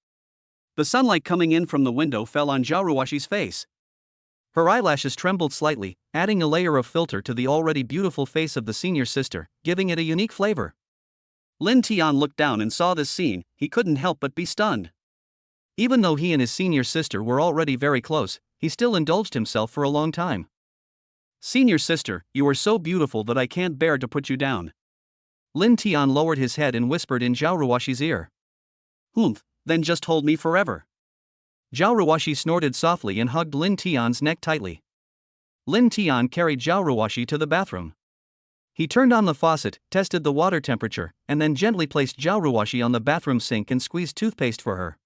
The sunlight coming in from the window fell on Xiao Ruashi's face. Her eyelashes trembled slightly, adding a layer of filter to the already beautiful face of the senior sister, giving it a unique flavor. Lin Tian looked down and saw this scene. He couldn't help but be stunned. Even though he and his senior sister were already very close, he still indulged himself for a long time. Senior sister, you are so beautiful that I can't bear to put you down. Lin Tian lowered his head and whispered in Xiao Ruashi's ear. Then just hold me forever. Xiao Ruashi snorted softly and hugged Lin Tian's neck tightly. Lin Tian carried Xiao Ruashi to the bathroom. He turned on the faucet, tested the water temperature, and then gently placed Xiao Ruashi on the bathroom sink and squeezed toothpaste for her.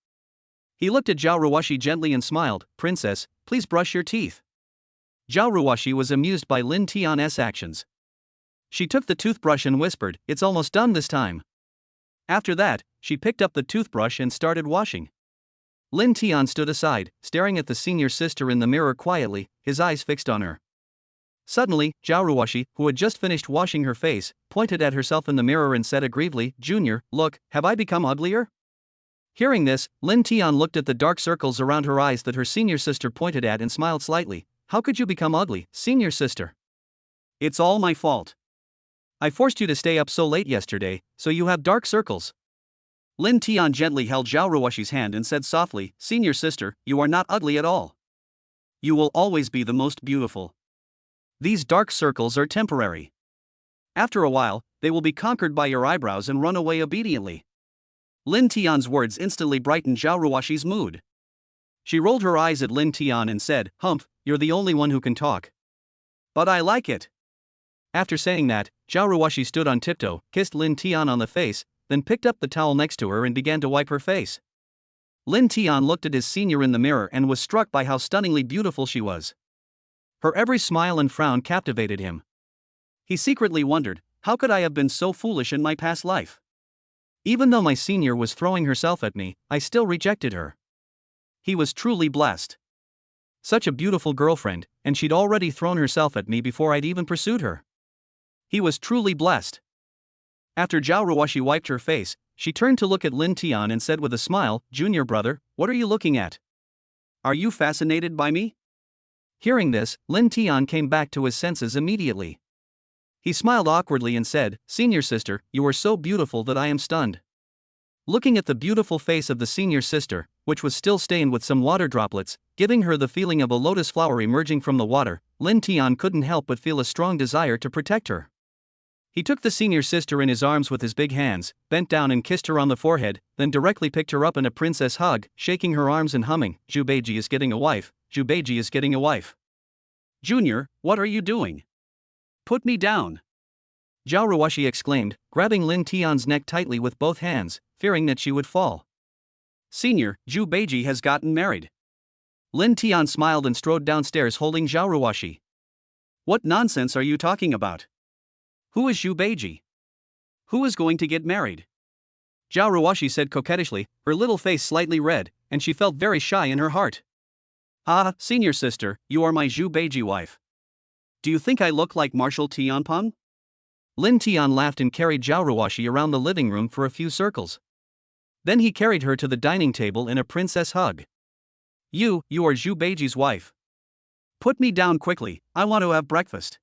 He looked at Xiao Ruashi gently and smiled. Princess, please brush your teeth. Xiao Ruashi was amused by Lin Tian's actions. She took the toothbrush and whispered, "It's almost done this time." After that, she picked up the toothbrush and started washing. Lin Tian stood aside, staring at the senior sister in the mirror quietly, his eyes fixed on her. Suddenly, Xiao Ruashi, who had just finished washing her face, pointed at herself in the mirror and said aggrievedly, "Junior, look, have I become uglier?" Hearing this, Lin Tian looked at the dark circles around her eyes that her senior sister pointed at and smiled slightly. "How could you become ugly, senior sister?" "It's all my fault. I forced you to stay up so late yesterday, so you have dark circles." Lin Tian gently held Xiao Ruashi's hand and said softly, "Senior sister, you are not ugly at all. You will always be the most beautiful. These dark circles are temporary. After a while, they will be conquered by your eyebrows and run away obediently." Lin Tian's words instantly brightened Xiao Ruashi's mood. She rolled her eyes at Lin Tian and said, "Humph, you're the only one who can talk. But I like it." After saying that, Xiao Ruashi stood on tiptoe, kissed Lin Tian on the face, then picked up the towel next to her and began to wipe her face. Lin Tian looked at his senior in the mirror and was struck by how stunningly beautiful she was. Her every smile and frown captivated him. He secretly wondered, how could I have been so foolish in my past life? Even though my senior was throwing herself at me, I still rejected her. He was truly blessed. Such a beautiful girlfriend, and she'd already thrown herself at me before I'd even pursued her. He was truly blessed. After Xiao Ruashi wiped her face, she turned to look at Lin Tian and said with a smile, "Junior brother, what are you looking at? Are you fascinated by me?" Hearing this, Lin Tian came back to his senses immediately. He smiled awkwardly and said, "Senior sister, you are so beautiful that I am stunned." Looking at the beautiful face of the senior sister, which was still stained with some water droplets, giving her the feeling of a lotus flower emerging from the water, Lin Tian couldn't help but feel a strong desire to protect her. He took the senior sister in his arms with his big hands, bent down and kissed her on the forehead, then directly picked her up in a princess hug, shaking her arms and humming, "Zhu Beiji is getting a wife, Zhu Beiji is getting a wife." "Junior, what are you doing? Put me down!" Xiao Ruashi exclaimed, grabbing Lin Tian's neck tightly with both hands, fearing that she would fall. "Senior, Zhu Beiji has gotten married." Lin Tian smiled and strode downstairs holding Xiao Ruashi. "What nonsense are you talking about? Who is Zhu Beiji? Who is going to get married?" Xiao Ruashi said coquettishly, her little face slightly red, and she felt very shy in her heart. "Ah, senior sister, you are my Zhu Beiji wife. Do you think I look like Marshal Tianpeng?" Lin Tian laughed and carried Xiao Ruashi around the living room for a few circles. Then he carried her to the dining table in a princess hug. You are Zhu Beiji's wife. Put me down quickly, I want to have breakfast."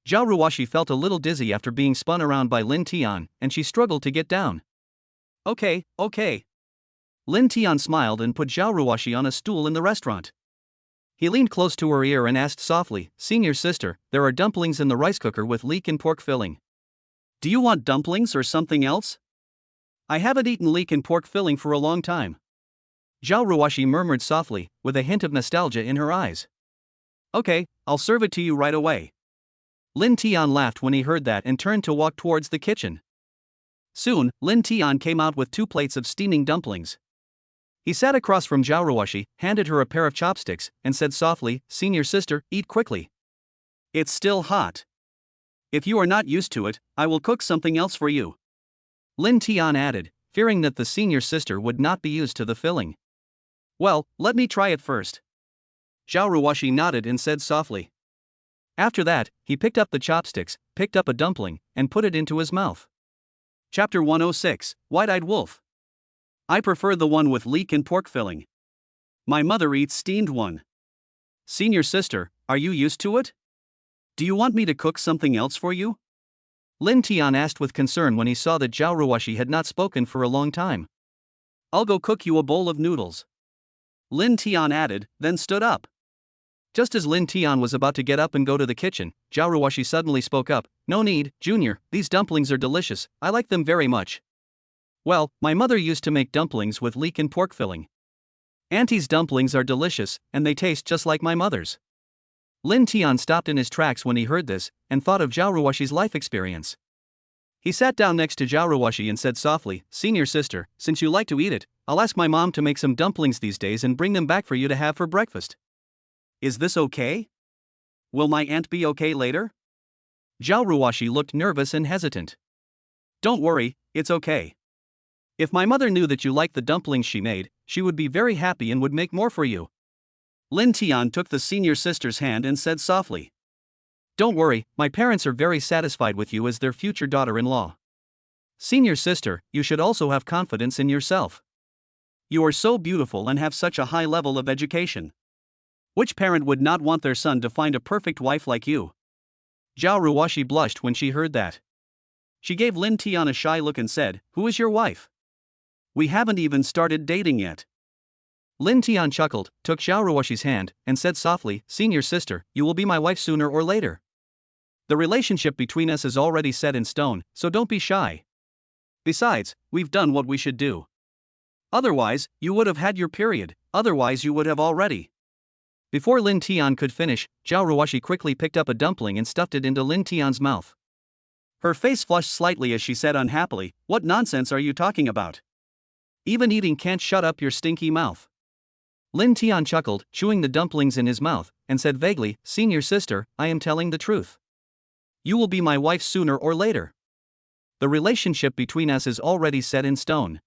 Xiao Ruashi felt a little dizzy after being spun around by Lin Tian, and she struggled to get down. Okay. Lin Tian smiled and put Xiao Ruashi on a stool in the restaurant. He leaned close to her ear and asked softly, "Senior sister, there are dumplings in the rice cooker with leek and pork filling. Do you want dumplings or something else? I haven't eaten leek and pork filling for a long time." Xiao Ruashi murmured softly, with a hint of nostalgia in her eyes. "Okay, I'll serve it to you right away." Lin Tian laughed when he heard that and turned to walk towards the kitchen. Soon, Lin Tian came out with 2 plates of steaming dumplings. He sat across from Xiao Ruashi, handed her a pair of chopsticks, and said softly, "Senior sister, eat quickly. It's still hot. If you are not used to it, I will cook something else for you." Lin Tian added, fearing that the senior sister would not be used to the filling. "Well, let me try it first." Xiao Ruashi nodded and said softly. After that, he picked up the chopsticks, picked up a dumpling, and put it into his mouth. Chapter 106, White-Eyed Wolf. I prefer the one with leek and pork filling. My mother eats steamed one. Senior sister, are you used to it? Do you want me to cook something else for you? Lin Tian asked with concern when he saw that Xiao Ruashi had not spoken for a long time. I'll go cook you a bowl of noodles. Lin Tian added, then stood up. Just as Lin Tian was about to get up and go to the kitchen, Xiao Ruashi suddenly spoke up. No need, Junior, these dumplings are delicious, I like them very much. Well, my mother used to make dumplings with leek and pork filling. Auntie's dumplings are delicious, and they taste just like my mother's. Lin Tian stopped in his tracks when he heard this, and thought of Xiao Ruashi's life experience. He sat down next to Xiao Ruashi and said softly, Senior sister, since you like to eat it, I'll ask my mom to make some dumplings these days and bring them back for you to have for breakfast. Is this okay? Will my aunt be okay later? Xiao Ruashi looked nervous and hesitant. Don't worry, it's okay. If my mother knew that you liked the dumplings she made, she would be very happy and would make more for you. Lin Tian took the senior sister's hand and said softly. Don't worry, my parents are very satisfied with you as their future daughter-in-law. Senior sister, you should also have confidence in yourself. You are so beautiful and have such a high level of education. Which parent would not want their son to find a perfect wife like you? Xiao Ruashi blushed when she heard that. She gave Lin Tian a shy look and said, Who is your wife? We haven't even started dating yet. Lin Tian chuckled, took Xiao Ruashi's hand, and said softly, Senior sister, you will be my wife sooner or later. The relationship between us is already set in stone, so don't be shy. Besides, we've done what we should do. Otherwise, you would have had your period, otherwise you would have already. Before Lin Tian could finish, Xiao Ruashi quickly picked up a dumpling and stuffed it into Lin Tian's mouth. Her face flushed slightly as she said unhappily, What nonsense are you talking about? Even eating can't shut up your stinky mouth. Lin Tian chuckled, chewing the dumplings in his mouth, and said vaguely, Senior sister, I am telling the truth. You will be my wife sooner or later. The relationship between us is already set in stone.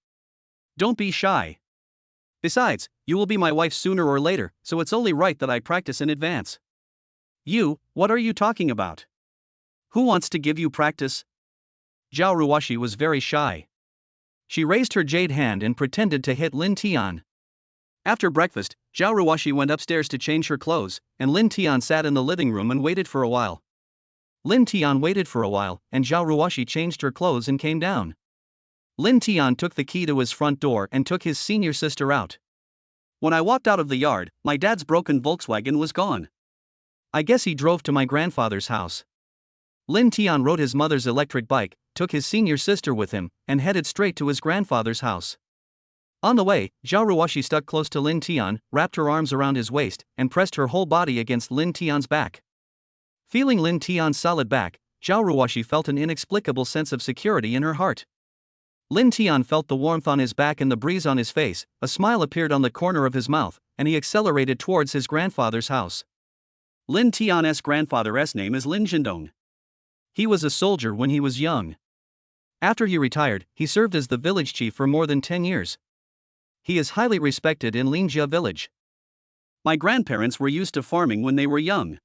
Don't be shy. Besides, you will be my wife sooner or later, so it's only right that I practice in advance. You, what are you talking about? Who wants to give you practice? Xiao Ruashi was very shy. She raised her jade hand and pretended to hit Lin Tian. After breakfast, Xiao Ruashi went upstairs to change her clothes, and Lin Tian sat in the living room and waited for a while. Lin Tian waited for a while, and Xiao Ruashi changed her clothes and came down. Lin Tian took the key to his front door and took his senior sister out. When I walked out of the yard, my dad's broken Volkswagen was gone. I guess he drove to my grandfather's house. Lin Tian rode his mother's electric bike, took his senior sister with him, and headed straight to his grandfather's house. On the way, Xiao Ruashi stuck close to Lin Tian, wrapped her arms around his waist, and pressed her whole body against Lin Tian's back. Feeling Lin Tian's solid back, Xiao Ruashi felt an inexplicable sense of security in her heart. Lin Tian felt the warmth on his back and the breeze on his face, a smile appeared on the corner of his mouth, and he accelerated towards his grandfather's house. Lin Tian's grandfather's name is Lin Zhendong. He was a soldier when he was young. After he retired, he served as the village chief for more than 10 years. He is highly respected in Linjia village. My grandparents were used to farming when they were young.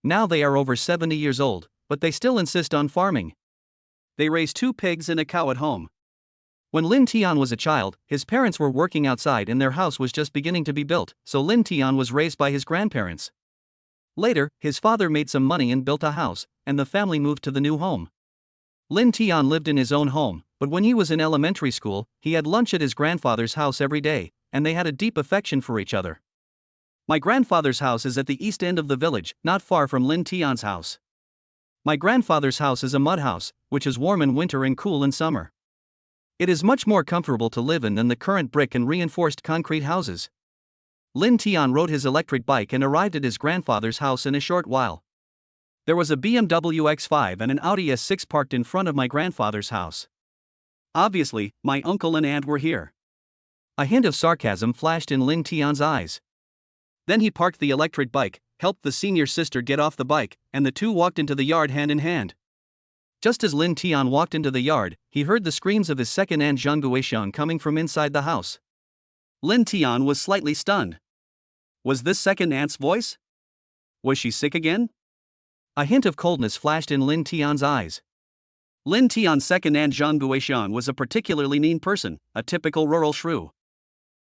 Now they are over 70 years old, but they still insist on farming. They raise 2 pigs and a cow at home. When Lin Tian was a child, his parents were working outside and their house was just beginning to be built, so Lin Tian was raised by his grandparents. Later, his father made some money and built a house, and the family moved to the new home. Lin Tian lived in his own home, but when he was in elementary school, he had lunch at his grandfather's house every day, and they had a deep affection for each other. My grandfather's house is at the east end of the village, not far from Lin Tian's house. My grandfather's house is a mud house, which is warm in winter and cool in summer. It is much more comfortable to live in than the current brick and reinforced concrete houses. Lin Tian rode his electric bike and arrived at his grandfather's house in a short while. There was a BMW X5 and an Audi S6 parked in front of my grandfather's house. Obviously, my uncle and aunt were here. A hint of sarcasm flashed in Lin Tian's eyes. Then he parked the electric bike, helped the senior sister get off the bike, and the two walked into the yard hand in hand. Just as Lin Tian walked into the yard, he heard the screams of his second aunt Zhang Guixiang coming from inside the house. Lin Tian was slightly stunned. Was this second aunt's voice? Was she sick again? A hint of coldness flashed in Lin Tian's eyes. Lin Tian's second aunt Zhang Guoxian was a particularly mean person, a typical rural shrew.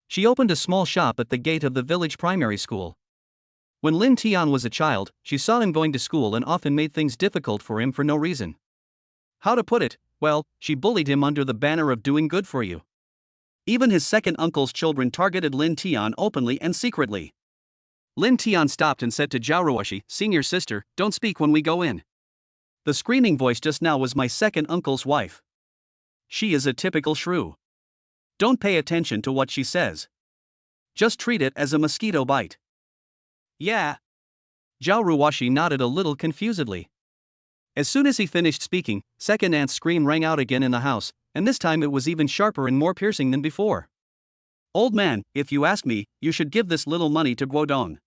She opened a small shop at the gate of the village primary school. When Lin Tian was a child, she saw him going to school and often made things difficult for him for no reason. How to put it? Well, she bullied him under the banner of doing good for you. Even his second uncle's children targeted Lin Tian openly and secretly. Lin Tian stopped and said to Xiao Ruashi, "Senior sister, don't speak when we go in." The screaming voice just now was my second uncle's wife. She is a typical shrew. Don't pay attention to what she says. Just treat it as a mosquito bite. Yeah. Xiao Ruashi nodded a little confusedly. As soon as he finished speaking, second aunt's scream rang out again in the house, and this time it was even sharper and more piercing than before. Old man, if you ask me, you should give this little money to Guodong.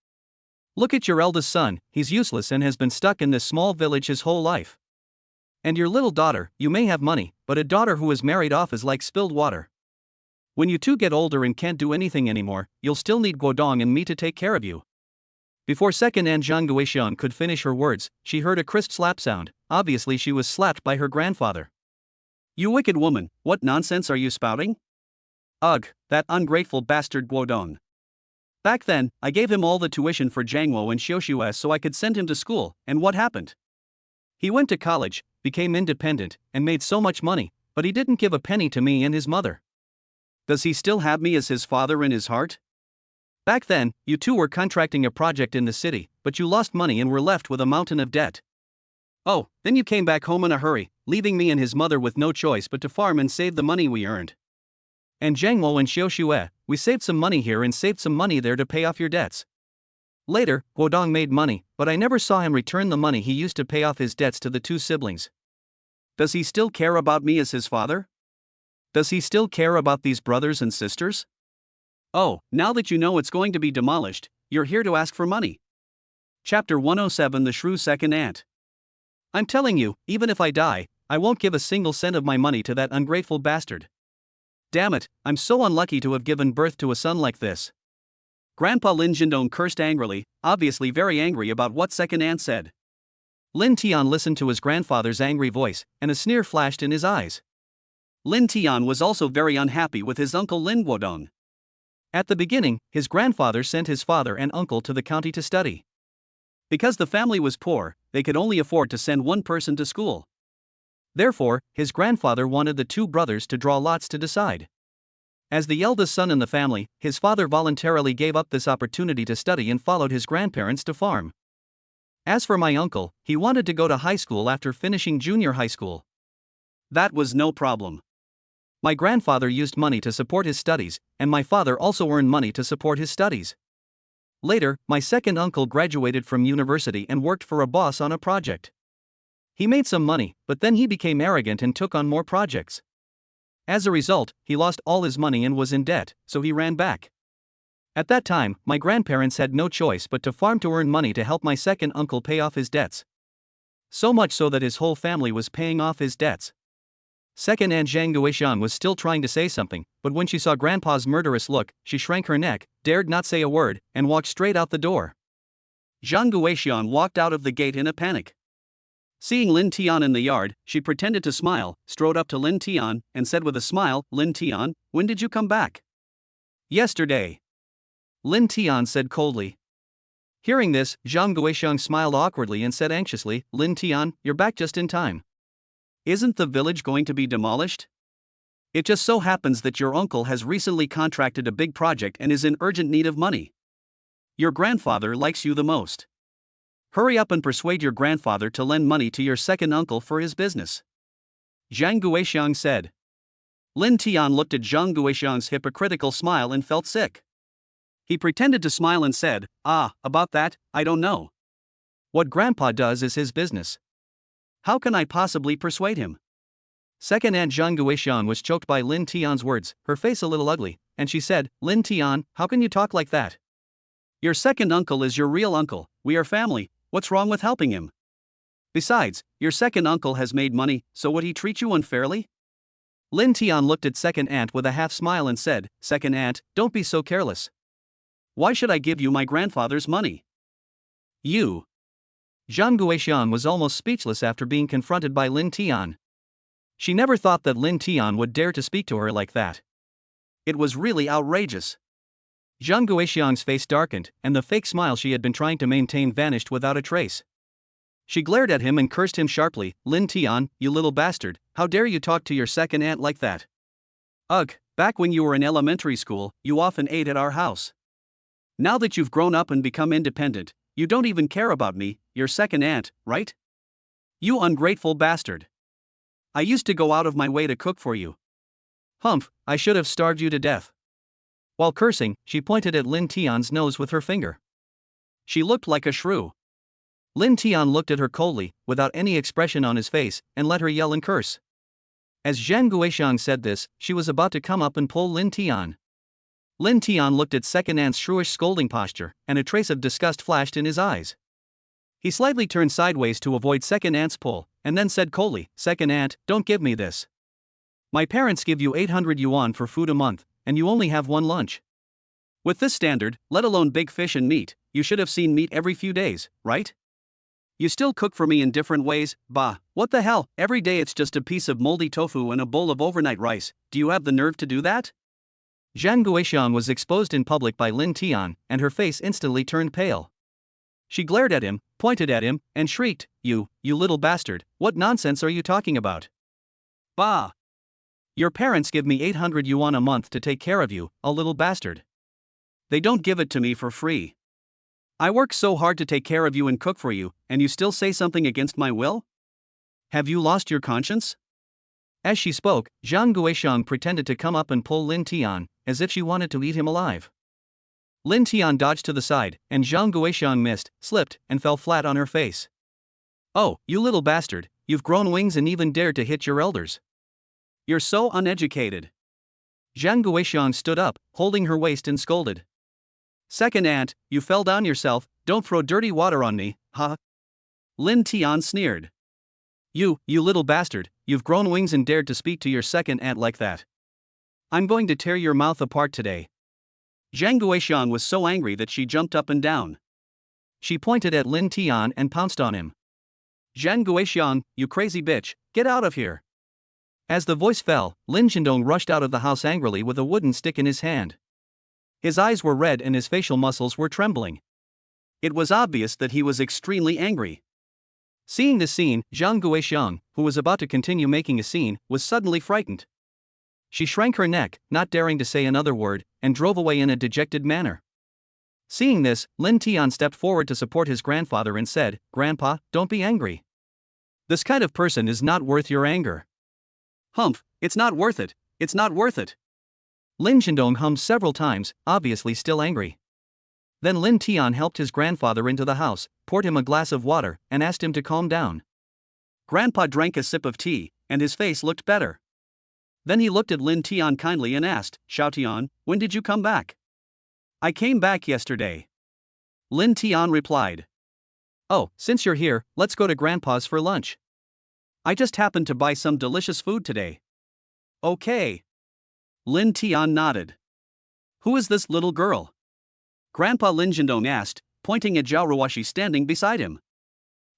Look at your eldest son, he's useless and has been stuck in this small village his whole life. And your little daughter, you may have money, but a daughter who is married off is like spilled water. When you two get older and can't do anything anymore, you'll still need Guodong and me to take care of you. Before second aunt Zhang Guoxian could finish her words, she heard a crisp slap sound. Obviously she was slapped by her grandfather. You wicked woman, what nonsense are you spouting? Ugh, that ungrateful bastard Guodong. Back then, I gave him all the tuition for Jiangwo and Xiaoxue so I could send him to school, and what happened? He went to college, became independent, and made so much money, but he didn't give a penny to me and his mother. Does he still have me as his father in his heart? Back then, you two were contracting a project in the city, but you lost money and were left with a mountain of debt. Oh, then you came back home in a hurry, leaving me and his mother with no choice but to farm and save the money we earned. And Jiangwo and Xiaoxue, we saved some money here and saved some money there to pay off your debts. Later, Guodong made money, but I never saw him return the money he used to pay off his debts to the two siblings. Does he still care about me as his father? Does he still care about these brothers and sisters? Oh, now that you know it's going to be demolished, you're here to ask for money. Chapter 107 The Shrew's Second Aunt. I'm telling you, even if I die, I won't give a single cent of my money to that ungrateful bastard. Damn it, I'm so unlucky to have given birth to a son like this. Grandpa Lin Jindong cursed angrily, obviously very angry about what second aunt said. Lin Tian listened to his grandfather's angry voice, and a sneer flashed in his eyes. Lin Tian was also very unhappy with his uncle Lin Guodong. At the beginning, his grandfather sent his father and uncle to the county to study. Because the family was poor, they could only afford to send one person to school. Therefore, his grandfather wanted the two brothers to draw lots to decide. As the eldest son in the family, his father voluntarily gave up this opportunity to study and followed his grandparents to farm. As for my uncle, he wanted to go to high school after finishing junior high school. That was no problem. My grandfather used money to support his studies, and my father also earned money to support his studies. Later, my second uncle graduated from university and worked for a boss on a project. He made some money, but then he became arrogant and took on more projects. As a result, he lost all his money and was in debt, so he ran back. At that time, my grandparents had no choice but to farm to earn money to help my second uncle pay off his debts. So much so that his whole family was paying off his debts. Second Aunt Zhang Guoxian was still trying to say something, but when she saw Grandpa's murderous look, she shrank her neck, dared not say a word, and walked straight out the door. Zhang Guoxian walked out of the gate in a panic. Seeing Lin Tian in the yard, she pretended to smile, strode up to Lin Tian, and said with a smile, "Lin Tian, when did you come back?" "Yesterday," Lin Tian said coldly. Hearing this, Zhang Guoxian smiled awkwardly and said anxiously, "Lin Tian, you're back just in time. Isn't the village going to be demolished? It just so happens that your uncle has recently contracted a big project and is in urgent need of money. Your grandfather likes you the most. Hurry up and persuade your grandfather to lend money to your second uncle for his business," Zhang Guoxian said. Lin Tian looked at Zhang Guoxian's hypocritical smile and felt sick. He pretended to smile and said, "About that, I don't know. What Grandpa does is his business. How can I possibly persuade him?" Second Aunt Zhang Guoxian was choked by Lin Tian's words, her face a little ugly, and she said, "Lin Tian, how can you talk like that? Your second uncle is your real uncle, we are family, what's wrong with helping him? Besides, your second uncle has made money, so would he treat you unfairly?" Lin Tian looked at Second Aunt with a half smile and said, "Second Aunt, don't be so careless. Why should I give you my grandfather's money? You." Zhang Guoxian was almost speechless after being confronted by Lin Tian. She never thought that Lin Tian would dare to speak to her like that. It was really outrageous. Zhang Guixiang's face darkened, and the fake smile she had been trying to maintain vanished without a trace. She glared at him and cursed him sharply. Lin Tian, you little bastard, how dare you talk to your second aunt like that? Ugh, back when you were in elementary school, you often ate at our house. Now that you've grown up and become independent, you don't even care about me, your second aunt, right? You ungrateful bastard. I used to go out of my way to cook for you. Humph, I should have starved you to death. While cursing, she pointed at Lin Tian's nose with her finger. She looked like a shrew. Lin Tian looked at her coldly, without any expression on his face, and let her yell and curse. As Zhang Guixiang said this, she was about to come up and pull Lin Tian. Lin Tian looked at second aunt's shrewish scolding posture, and a trace of disgust flashed in his eyes. He slightly turned sideways to avoid second aunt's pull, and then said coldly, Second aunt, don't give me this. My parents give you 800 yuan for food a month, and you only have one lunch. With this standard, let alone big fish and meat, you should have seen meat every few days, right? You still cook for me in different ways, bah, what the hell, every day it's just a piece of moldy tofu and a bowl of overnight rice, do you have the nerve to do that? Zhang Guixiang was exposed in public by Lin Tian, and her face instantly turned pale. She glared at him, pointed at him, and shrieked, You little bastard, what nonsense are you talking about? Bah! Your parents give me 800 yuan a month to take care of you, a little bastard. They don't give it to me for free. I work so hard to take care of you and cook for you, and you still say something against my will? Have you lost your conscience? As she spoke, Zhang Guixiang pretended to come up and pull Lin Tian, as if she wanted to eat him alive. Lin Tian dodged to the side, and Zhang Guixiang missed, slipped, and fell flat on her face. Oh, you little bastard, you've grown wings and even dared to hit your elders. You're so uneducated. Zhang Guixiang stood up, holding her waist and scolded. Second aunt, you fell down yourself, don't throw dirty water on me, huh? Lin Tian sneered. You little bastard, you've grown wings and dared to speak to your second aunt like that. I'm going to tear your mouth apart today. Zhang Guixiang was so angry that she jumped up and down. She pointed at Lin Tian and pounced on him. Zhang Guixiang, you crazy bitch, get out of here. As the voice fell, Lin Zhendong rushed out of the house angrily with a wooden stick in his hand. His eyes were red and his facial muscles were trembling. It was obvious that he was extremely angry. Seeing this scene, Zhang Guixiang, who was about to continue making a scene, was suddenly frightened. She shrank her neck, not daring to say another word, and drove away in a dejected manner. Seeing this, Lin Tian stepped forward to support his grandfather and said, Grandpa, don't be angry. This kind of person is not worth your anger. Humph, it's not worth it, it's not worth it. Lin Zhendong hummed several times, obviously still angry. Then Lin Tian helped his grandfather into the house, poured him a glass of water, and asked him to calm down. Grandpa drank a sip of tea, and his face looked better. Then he looked at Lin Tian kindly and asked, Xiao Tian, when did you come back? I came back yesterday. Lin Tian replied. Oh, since you're here, let's go to Grandpa's for lunch. I just happened to buy some delicious food today. Okay. Lin Tian nodded. Who is this little girl? Grandpa Lin Zhendong asked, pointing at Xiao Ruashi standing beside him.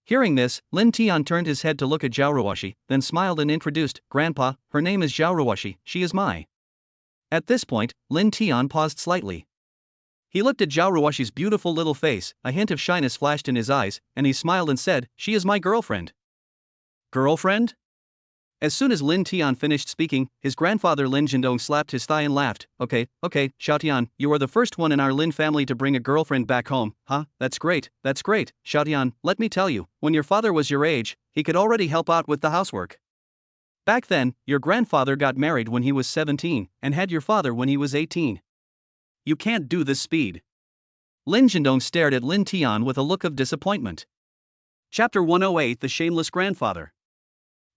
Hearing this, Lin Tian turned his head to look at Xiao Ruashi, then smiled and introduced, Grandpa, her name is Xiao Ruashi, she is my. At this point, Lin Tian paused slightly. He looked at Xiao Ruashi's beautiful little face, a hint of shyness flashed in his eyes, and he smiled and said, she is my girlfriend. Girlfriend? As soon as Lin Tian finished speaking, his grandfather Lin Zhendong slapped his thigh and laughed. Okay, Xiao Tian, you are the first one in our Lin family to bring a girlfriend back home, huh? That's great, Xiao Tian, let me tell you, when your father was your age, he could already help out with the housework. Back then, your grandfather got married when he was 17, and had your father when he was 18. You can't do this speed. Lin Zhendong stared at Lin Tian with a look of disappointment. Chapter 108 The Shameless Grandfather.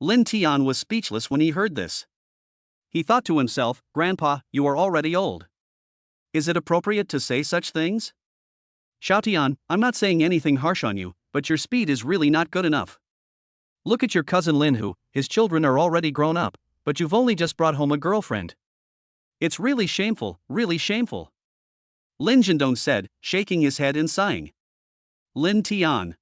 Lin Tian was speechless when he heard this. He thought to himself, Grandpa, you are already old. Is it appropriate to say such things? Xiao Tian, I'm not saying anything harsh on you, but your speed is really not good enough. Look at your cousin Lin Hu, his children are already grown up, but you've only just brought home a girlfriend. It's really shameful, really shameful. Lin Zhendong said, shaking his head and sighing. Lin Tian.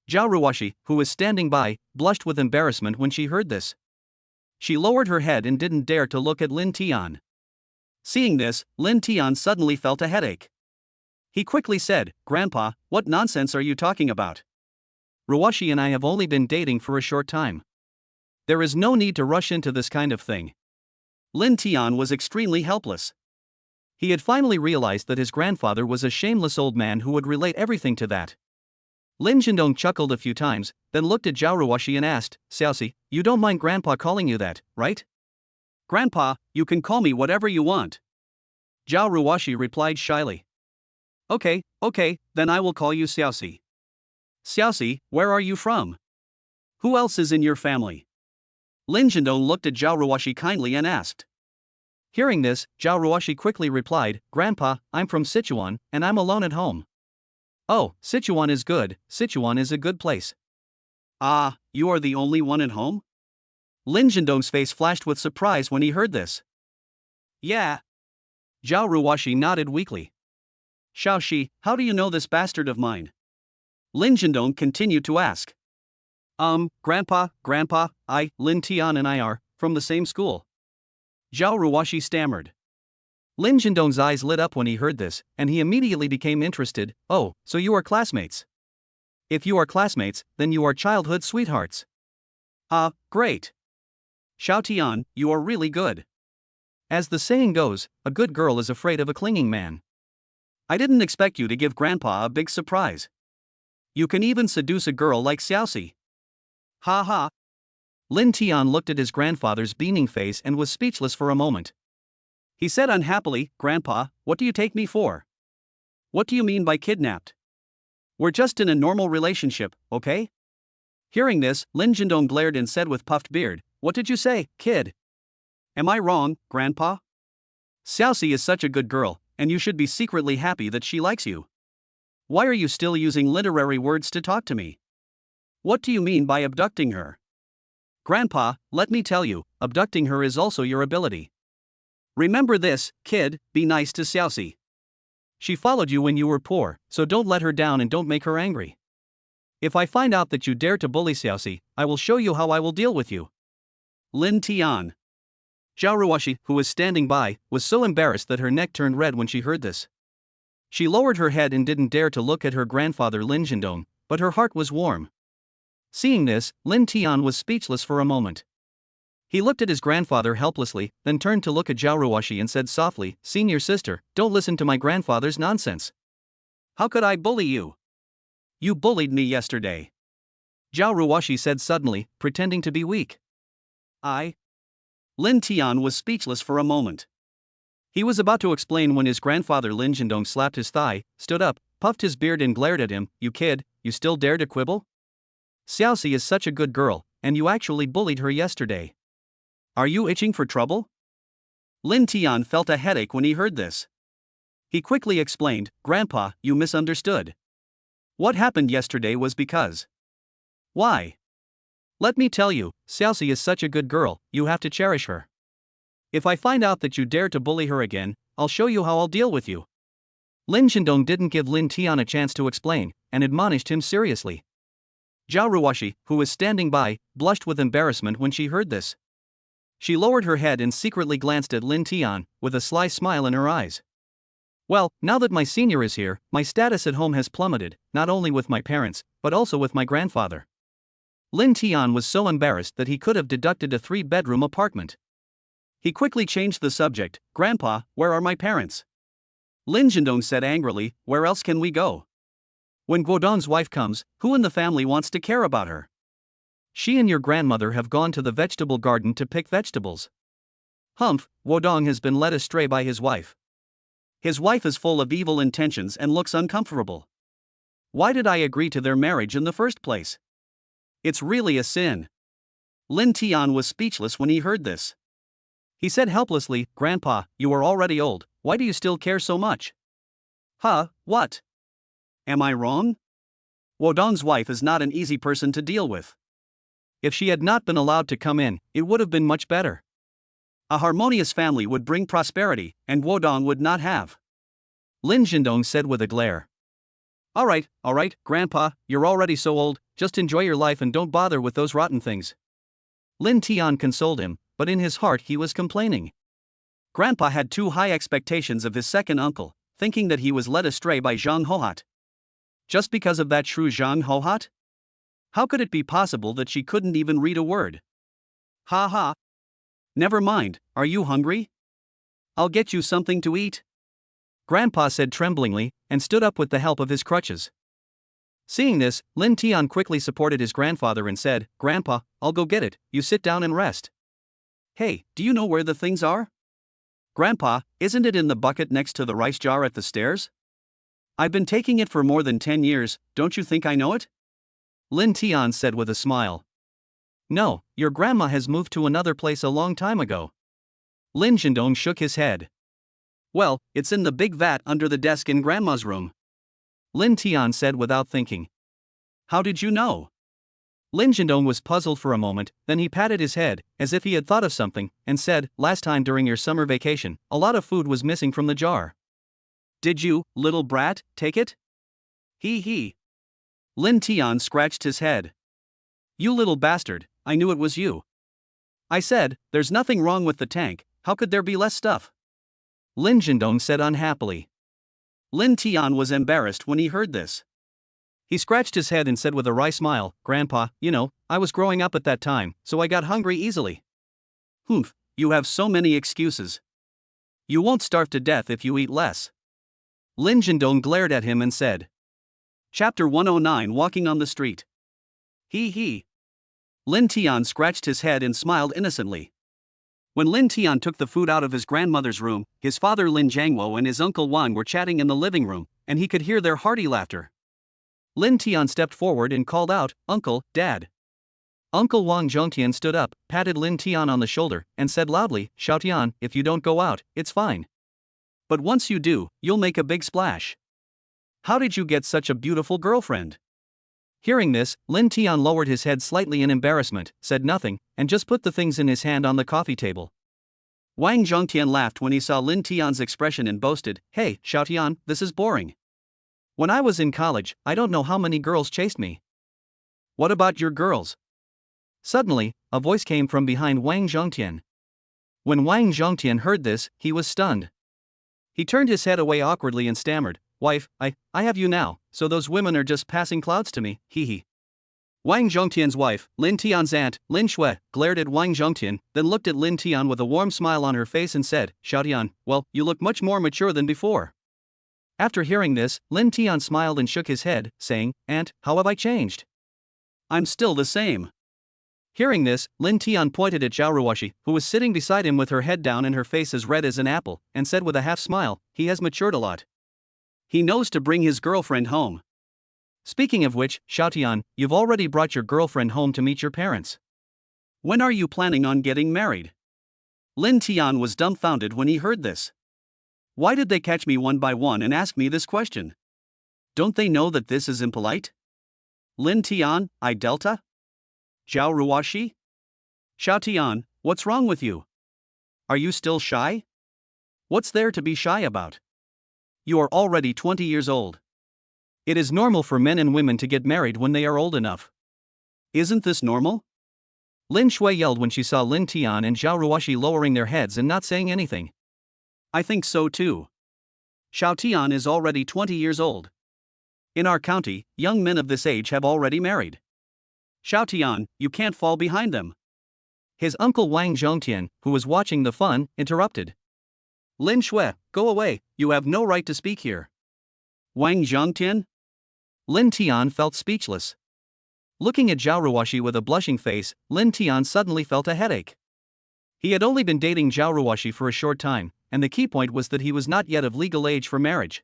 Xiao Ruashi, who was standing by, blushed with embarrassment when she heard this. She lowered her head and didn't dare to look at Lin Tian. Seeing this, Lin Tian suddenly felt a headache. He quickly said, "Grandpa, what nonsense are you talking about? Ruashi and I have only been dating for a short time. There is no need to rush into this kind of thing." Lin Tian was extremely helpless. He had finally realized that his grandfather was a shameless old man who would relate everything to that. Lin Jindong chuckled a few times, then looked at Xiao Ruashi and asked, "Xiaoxi, you don't mind Grandpa calling you that, right?" "Grandpa, you can call me whatever you want," Xiao Ruashi replied shyly. Okay, then I will call you Xiaoxi." "Xiaoxi, where are you from? Who else is in your family?" Lin Jindong looked at Xiao Ruashi kindly and asked. Hearing this, Xiao Ruashi quickly replied, "Grandpa, I'm from Sichuan, and I'm alone at home." "Oh, Sichuan is good, Sichuan is a good place." "Ah, you are the only one at home?" Lin Jindong's face flashed with surprise when he heard this. "Yeah." Xiao Ruashi nodded weakly. "Xiaoxi, how do you know this bastard of mine?" Lin Jindong continued to ask. Grandpa, Lin Tian and I are from the same school," Xiao Ruashi stammered. Lin Jindong's eyes lit up when he heard this, and he immediately became interested. "Oh, so you are classmates? If you are classmates, then you are childhood sweethearts." "Ah, great. Xiao Tian, you are really good." As the saying goes, a good girl is afraid of a clinging man. "I didn't expect you to give Grandpa a big surprise. You can even seduce a girl like Xiaoxi." "Ha ha." Lin Tian looked at his grandfather's beaming face and was speechless for a moment. He said unhappily, "Grandpa, what do you take me for? What do you mean by kidnapped? We're just in a normal relationship, okay?" Hearing this, Lin Jindong glared and said with puffed beard, "What did you say, kid? Am I wrong, Grandpa? Xiaoxi is such a good girl, and you should be secretly happy that she likes you. Why are you still using literary words to talk to me? What do you mean by abducting her? Grandpa, let me tell you, abducting her is also your ability. Remember this, kid, be nice to Xiaoxi. She followed you when you were poor, so don't let her down and don't make her angry. If I find out that you dare to bully Xiaoxi, I will show you how I will deal with you." Lin Tian. Xiao Ruashi, who was standing by, was so embarrassed that her neck turned red when she heard this. She lowered her head and didn't dare to look at her grandfather Lin Jindong, but her heart was warm. Seeing this, Lin Tian was speechless for a moment. He looked at his grandfather helplessly, then turned to look at Xiao Ruashi and said softly, "Senior sister, don't listen to my grandfather's nonsense." "How could I bully you? You bullied me yesterday," Xiao Ruashi said suddenly, pretending to be weak. "I?" Lin Tian was speechless for a moment. He was about to explain when his grandfather Lin Jindong slapped his thigh, stood up, puffed his beard and glared at him. "You kid, you still dare to quibble? Xiaoxi is such a good girl, and you actually bullied her yesterday. Are you itching for trouble?" Lin Tian felt a headache when he heard this. He quickly explained, "Grandpa, you misunderstood. What happened yesterday was because." "Why?" "Let me tell you, Xiaoxi is such a good girl, you have to cherish her. If I find out that you dare to bully her again, I'll show you how I'll deal with you." Lin Jindong didn't give Lin Tian a chance to explain, and admonished him seriously. Xiao Ruashi, who was standing by, blushed with embarrassment when she heard this. She lowered her head and secretly glanced at Lin Tian, with a sly smile in her eyes. "Well, now that my senior is here, my status at home has plummeted, not only with my parents, but also with my grandfather." Lin Tian was so embarrassed that he could have deducted a 3-bedroom apartment. He quickly changed the subject. "Grandpa, where are my parents?" Lin Jindong said angrily, "Where else can we go? When Guodong's wife comes, who in the family wants to care about her? She and your grandmother have gone to the vegetable garden to pick vegetables. Humph, Guodong has been led astray by his wife. His wife is full of evil intentions and looks uncomfortable. Why did I agree to their marriage in the first place? It's really a sin." Lin Tian was speechless when he heard this. He said helplessly, "Grandpa, you are already old, why do you still care so much?" "Huh, what? Am I wrong? Wodong's wife is not an easy person to deal with. If she had not been allowed to come in, it would have been much better. A harmonious family would bring prosperity, and Wodong would not have." Lin Jindong said with a glare. All right, Grandpa, you're already so old, just enjoy your life and don't bother with those rotten things." Lin Tian consoled him, but in his heart he was complaining. Grandpa had too high expectations of his second uncle, thinking that he was led astray by Zhang Hohat. Just because of that shrew Zhang Hohat? How could it be possible that she couldn't even read a word? Ha ha. Never mind, are you hungry? I'll get you something to eat. Grandpa said tremblingly, and stood up with the help of his crutches. Seeing this, Lin Tian quickly supported his grandfather and said, Grandpa, I'll go get it, you sit down and rest. Hey, do you know where the things are? Grandpa, isn't it in the bucket next to the rice jar at the stairs? I've been taking it for more than 10 years, don't you think I know it? Lin Tian said with a smile. No, your grandma has moved to another place a long time ago. Lin Zhendong shook his head. Well, it's in the big vat under the desk in Grandma's room. Lin Tian said without thinking. How did you know? Lin Zhendong was puzzled for a moment, then he patted his head, as if he had thought of something, and said, Last time during your summer vacation, a lot of food was missing from the jar. Did you, little brat, take it? He. Lin Tian scratched his head. You little bastard, I knew it was you. I said, there's nothing wrong with the tank, how could there be less stuff? Lin Zhendong said unhappily. Lin Tian was embarrassed when he heard this. He scratched his head and said with a wry smile, Grandpa, you know, I was growing up at that time, so I got hungry easily. Humph, you have so many excuses. You won't starve to death if you eat less. Lin Zhendong glared at him and said. Chapter 109 Walking on the Street. He. Lin Tian scratched his head and smiled innocently. When Lin Tian took the food out of his grandmother's room, his father Lin Jiangwo and his uncle Wang were chatting in the living room, and he could hear their hearty laughter. Lin Tian stepped forward and called out, Uncle, Dad. Uncle Wang Zhongtian stood up, patted Lin Tian on the shoulder, and said loudly, Xiao Tian, if you don't go out, it's fine. But once you do, you'll make a big splash. How did you get such a beautiful girlfriend? Hearing this, Lin Tian lowered his head slightly in embarrassment, said nothing, and just put the things in his hand on the coffee table. Wang Zhongtian laughed when he saw Lin Tian's expression and boasted, Hey, Xiao Tian, this is boring. When I was in college, I don't know how many girls chased me. What about your girls? Suddenly, a voice came from behind Wang Zhongtian. When Wang Zhongtian heard this, he was stunned. He turned his head away awkwardly and stammered, Wife, I have you now, so those women are just passing clouds to me, hee. Wang Zhongtian's wife, Lin Tian's aunt, Lin Shui, glared at Wang Zhongtian, then looked at Lin Tian with a warm smile on her face and said, Xiao Tian, well, you look much more mature than before. After hearing this, Lin Tian smiled and shook his head, saying, Aunt, how have I changed? I'm still the same. Hearing this, Lin Tian pointed at Xiao Ruashi, who was sitting beside him with her head down and her face as red as an apple, and said with a half smile, He has matured a lot. He knows to bring his girlfriend home. Speaking of which, Xiao Tian, you've already brought your girlfriend home to meet your parents. When are you planning on getting married? Lin Tian was dumbfounded when he heard this. Why did they catch me one by one and ask me this question? Don't they know that this is impolite? Lin Tian, I Delta? Xiao Ruashi? Xiao Tian, what's wrong with you? Are you still shy? What's there to be shy about? You are already 20 years old. It is normal for men and women to get married when they are old enough. Isn't this normal? Lin Shui yelled when she saw Lin Tian and Xiao Ruashi lowering their heads and not saying anything. I think so too. Xiao Tian is already 20 years old. In our county, young men of this age have already married. Xiao Tian, you can't fall behind them. His uncle Wang Zhongtian, who was watching the fun, interrupted. Lin Shui, go away, you have no right to speak here. Wang Zhongtian? Lin Tian felt speechless. Looking at Xiao Ruashi with a blushing face, Lin Tian suddenly felt a headache. He had only been dating Xiao Ruashi for a short time, and the key point was that he was not yet of legal age for marriage.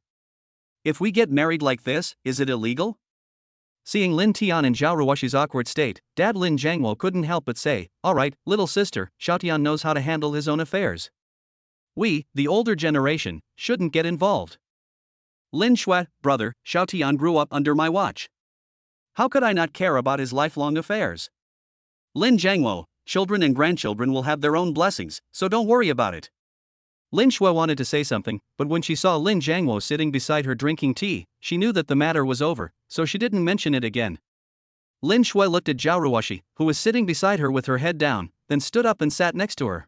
If we get married like this, is it illegal? Seeing Lin Tian and Xiao Ruashi's awkward state, Dad Lin Jiangwo couldn't help but say, Alright, little sister, Xiao Tian knows how to handle his own affairs. We, the older generation, shouldn't get involved. Lin Shui, brother, Xiao Tian grew up under my watch. How could I not care about his lifelong affairs? Lin Jiangwo, children and grandchildren will have their own blessings, so don't worry about it. Lin Shui wanted to say something, but when she saw Lin Jiangwo sitting beside her drinking tea, she knew that the matter was over, so she didn't mention it again. Lin Shui looked at Xiao Ruashi, who was sitting beside her with her head down, then stood up and sat next to her.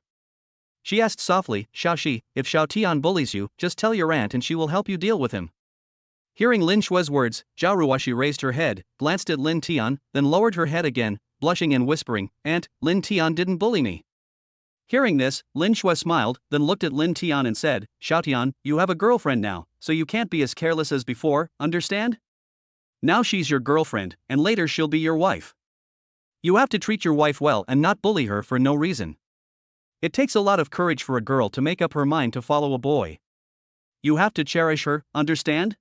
She asked softly, Xiao Shi, if Xiao Tian bullies you, just tell your aunt and she will help you deal with him. Hearing Lin Shui's words, Xiao Ruashi raised her head, glanced at Lin Tian, then lowered her head again, blushing and whispering, Aunt, Lin Tian didn't bully me. Hearing this, Lin Shui smiled, then looked at Lin Tian and said, Xiao Tian, you have a girlfriend now, so you can't be as careless as before, understand? Now she's your girlfriend, and later she'll be your wife. You have to treat your wife well and not bully her for no reason. It takes a lot of courage for a girl to make up her mind to follow a boy. You have to cherish her, understand?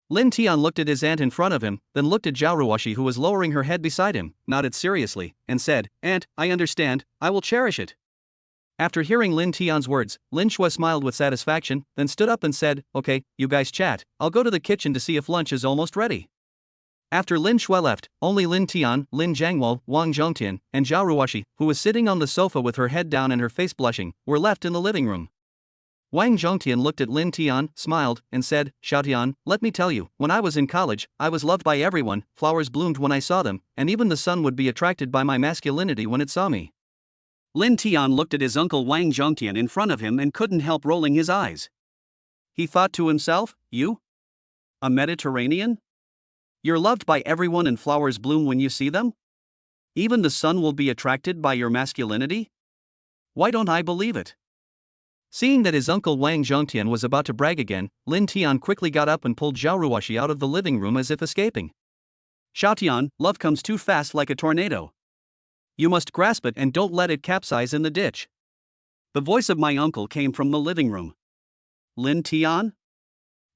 Lin Tian looked at his aunt in front of him, then looked at Xiao Ruashi who was lowering her head beside him, nodded seriously, and said, Aunt, I understand, I will cherish it. After hearing Lin Tian's words, Lin Shui smiled with satisfaction, then stood up and said, Okay, you guys chat, I'll go to the kitchen to see if lunch is almost ready. After Lin Shui left, only Lin Tian, Lin Jiangwo, Wang Zhongtian, and Xiao Ruashi, who was sitting on the sofa with her head down and her face blushing, were left in the living room. Wang Zhongtian looked at Lin Tian, smiled, and said, Xiao Tian, let me tell you, when I was in college, I was loved by everyone, flowers bloomed when I saw them, and even the sun would be attracted by my masculinity when it saw me. Lin Tian looked at his uncle Wang Zhongtian in front of him and couldn't help rolling his eyes. He thought to himself, You? A Mediterranean? You're loved by everyone and flowers bloom when you see them? Even the sun will be attracted by your masculinity? Why don't I believe it? Seeing that his uncle Wang Zhongtian was about to brag again, Lin Tian quickly got up and pulled Xiao Ruashi out of the living room as if escaping. Xiao Tian, love comes too fast like a tornado. You must grasp it and don't let it capsize in the ditch. The voice of my uncle came from the living room. Lin Tian?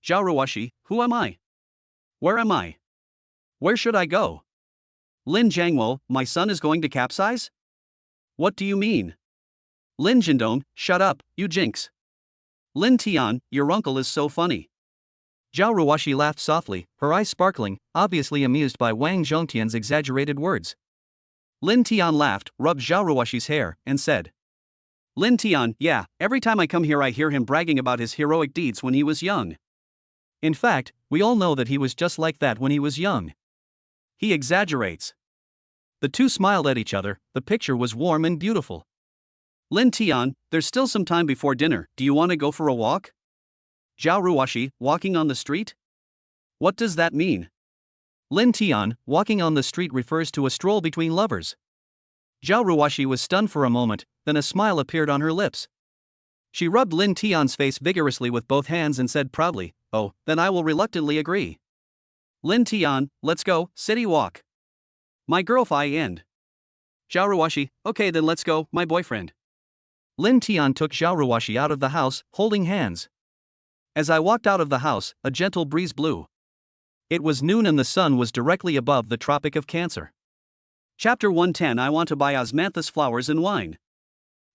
Xiao Ruashi, who am I? Where am I? Where should I go? Lin Jiangwo, my son is going to capsize? What do you mean? Lin Jindong, shut up, you jinx. Lin Tian, your uncle is so funny. Xiao Ruashi laughed softly, her eyes sparkling, obviously amused by Wang Zhongtian's exaggerated words. Lin Tian laughed, rubbed Xiao Ruashi's hair, and said, Lin Tian, yeah, every time I come here I hear him bragging about his heroic deeds when he was young. In fact, we all know that he was just like that when he was young. He exaggerates. The two smiled at each other, the picture was warm and beautiful. Lin Tian, there's still some time before dinner, do you want to go for a walk? Xiao Ruashi, walking on the street? What does that mean? Lin Tian, walking on the street refers to a stroll between lovers. Xiao Ruashi was stunned for a moment, then a smile appeared on her lips. She rubbed Lin Tian's face vigorously with both hands and said proudly, Oh, then I will reluctantly agree. Lin Tian, let's go, city walk. My girlfriend. Xiao Ruashi, okay then let's go, my boyfriend. Lin Tian took Xiao Ruashi out of the house, holding hands. As I walked out of the house, a gentle breeze blew. It was noon and the sun was directly above the Tropic of Cancer. Chapter 110 I want to buy osmanthus flowers and wine.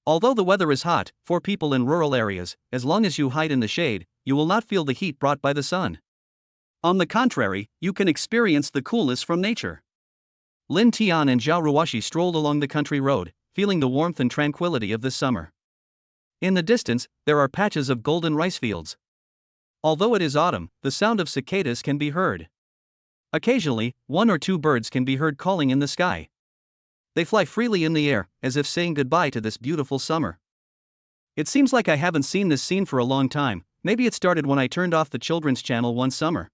Although the weather is hot, for people in rural areas, as long as you hide in the shade, you will not feel the heat brought by the sun. On the contrary, you can experience the coolness from nature. Lin Tian and Xiao Ruashi strolled along the country road, feeling the warmth and tranquility of this summer. In the distance, there are patches of golden rice fields. Although it is autumn, the sound of cicadas can be heard. Occasionally, one or two birds can be heard calling in the sky. They fly freely in the air, as if saying goodbye to this beautiful summer. It seems like I haven't seen this scene for a long time, maybe it started when I turned off the children's channel one summer.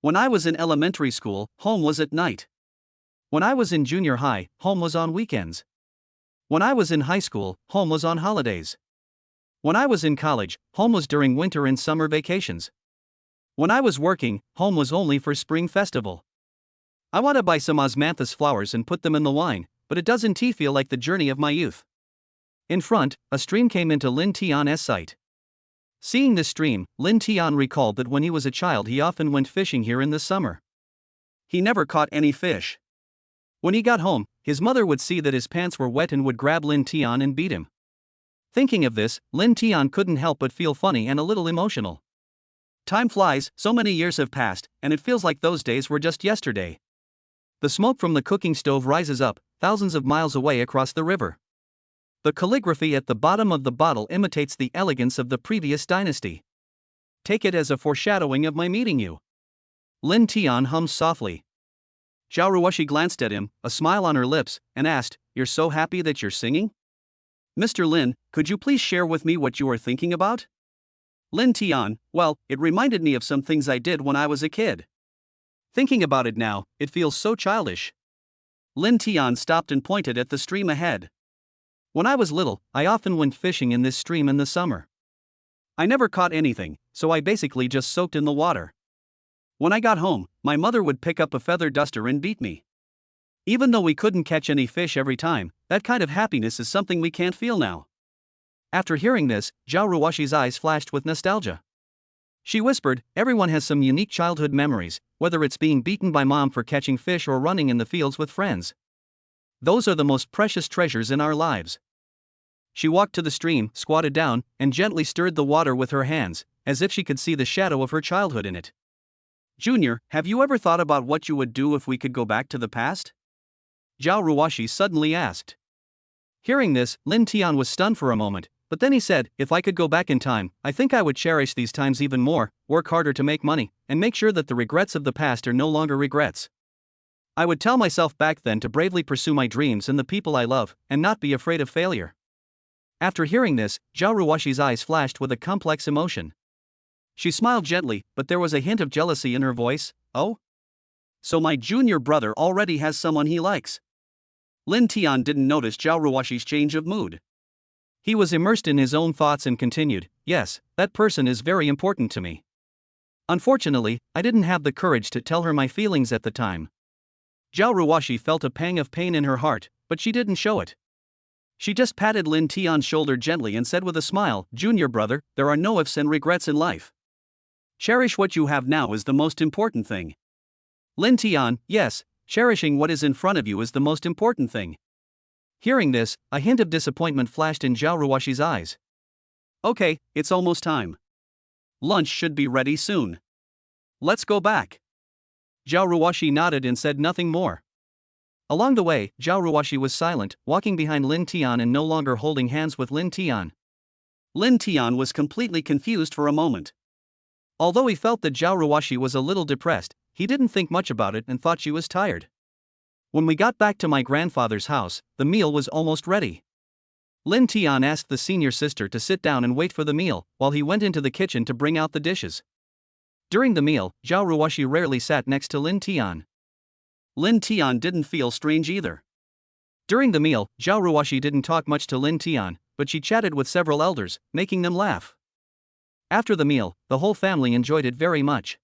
When I was in elementary school, home was at night. When I was in junior high, home was on weekends. When I was in high school, home was on holidays. When I was in college, home was during winter and summer vacations. When I was working, home was only for spring festival. I want to buy some osmanthus flowers and put them in the wine, but it doesn't feel like the journey of my youth. In front, a stream came into Lin Tian's sight. Seeing this stream, Lin Tian recalled that when he was a child he often went fishing here in the summer. He never caught any fish. When he got home, his mother would see that his pants were wet and would grab Lin Tian and beat him. Thinking of this, Lin Tian couldn't help but feel funny and a little emotional. Time flies, so many years have passed, and it feels like those days were just yesterday. The smoke from the cooking stove rises up, thousands of miles away across the river. The calligraphy at the bottom of the bottle imitates the elegance of the previous dynasty. Take it as a foreshadowing of my meeting you. Lin Tian hums softly. Xiao Ruashi glanced at him, a smile on her lips, and asked, "You're so happy that you're singing? Mr. Lin, could you please share with me what you are thinking about?" Lin Tian, "Well, it reminded me of some things I did when I was a kid. Thinking about it now, it feels so childish." Lin Tian stopped and pointed at the stream ahead. "When I was little, I often went fishing in this stream in the summer. I never caught anything, so I basically just soaked in the water. When I got home, my mother would pick up a feather duster and beat me. Even though we couldn't catch any fish every time, that kind of happiness is something we can't feel now." After hearing this, Xiao Ruashi's eyes flashed with nostalgia. She whispered, "Everyone has some unique childhood memories, whether it's being beaten by mom for catching fish or running in the fields with friends. Those are the most precious treasures in our lives." She walked to the stream, squatted down, and gently stirred the water with her hands, as if she could see the shadow of her childhood in it. "Junior, have you ever thought about what you would do if we could go back to the past?" Xiao Ruashi suddenly asked. Hearing this, Lin Tian was stunned for a moment, but then he said, "If I could go back in time, I think I would cherish these times even more, work harder to make money, and make sure that the regrets of the past are no longer regrets. I would tell myself back then to bravely pursue my dreams and the people I love, and not be afraid of failure." After hearing this, Xiao Ruashi's eyes flashed with a complex emotion. She smiled gently, but there was a hint of jealousy in her voice. "Oh? So my junior brother already has someone he likes." Lin Tian didn't notice Xiao Ruashi's change of mood. He was immersed in his own thoughts and continued, "Yes, that person is very important to me. Unfortunately, I didn't have the courage to tell her my feelings at the time." Xiao Ruashi felt a pang of pain in her heart, but she didn't show it. She just patted Lin Tian's shoulder gently and said with a smile, "Junior brother, there are no ifs and regrets in life. Cherish what you have now is the most important thing." Lin Tian, "Yes, cherishing what is in front of you is the most important thing." Hearing this, a hint of disappointment flashed in Xiao Ruashi's eyes. "Okay, it's almost time. Lunch should be ready soon. Let's go back." Xiao Ruashi nodded and said nothing more. Along the way, Xiao Ruashi was silent, walking behind Lin Tian and no longer holding hands with Lin Tian. Lin Tian was completely confused for a moment. Although he felt that Xiao Ruashi was a little depressed, he didn't think much about it and thought she was tired. "When we got back to my grandfather's house, the meal was almost ready." Lin Tian asked the senior sister to sit down and wait for the meal, while he went into the kitchen to bring out the dishes. During the meal, Xiao Ruashi rarely sat next to Lin Tian. Lin Tian didn't feel strange either. During the meal, Xiao Ruashi didn't talk much to Lin Tian, but she chatted with several elders, making them laugh. After the meal, the whole family enjoyed it very much.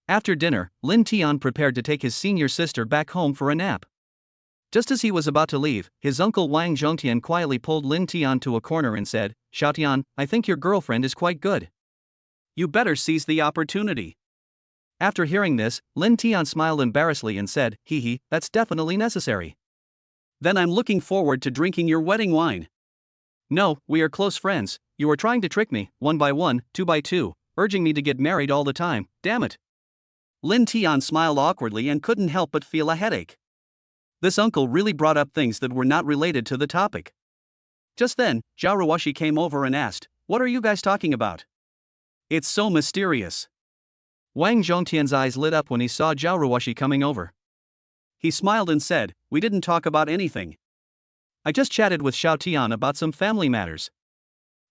After dinner, Lin Tian prepared to take his senior sister back home for a nap. Just as he was about to leave, his uncle Wang Zhongtian quietly pulled Lin Tian to a corner and said, "Xiao Tian, I think your girlfriend is quite good. You better seize the opportunity." After hearing this, Lin Tian smiled embarrassedly and said, "Hee, that's definitely necessary. Then I'm looking forward to drinking your wedding wine." "No, we are close friends. You are trying to trick me, 1 by 1, 2 by 2, urging me to get married all the time, damn it." Lin Tian smiled awkwardly and couldn't help but feel a headache. This uncle really brought up things that were not related to the topic. Just then, Xiao Ruashi came over and asked, "What are you guys talking about? It's so mysterious." Wang Zhongtian's eyes lit up when he saw Xiao Ruashi coming over. He smiled and said, "We didn't talk about anything. I just chatted with Xiao Tian about some family matters."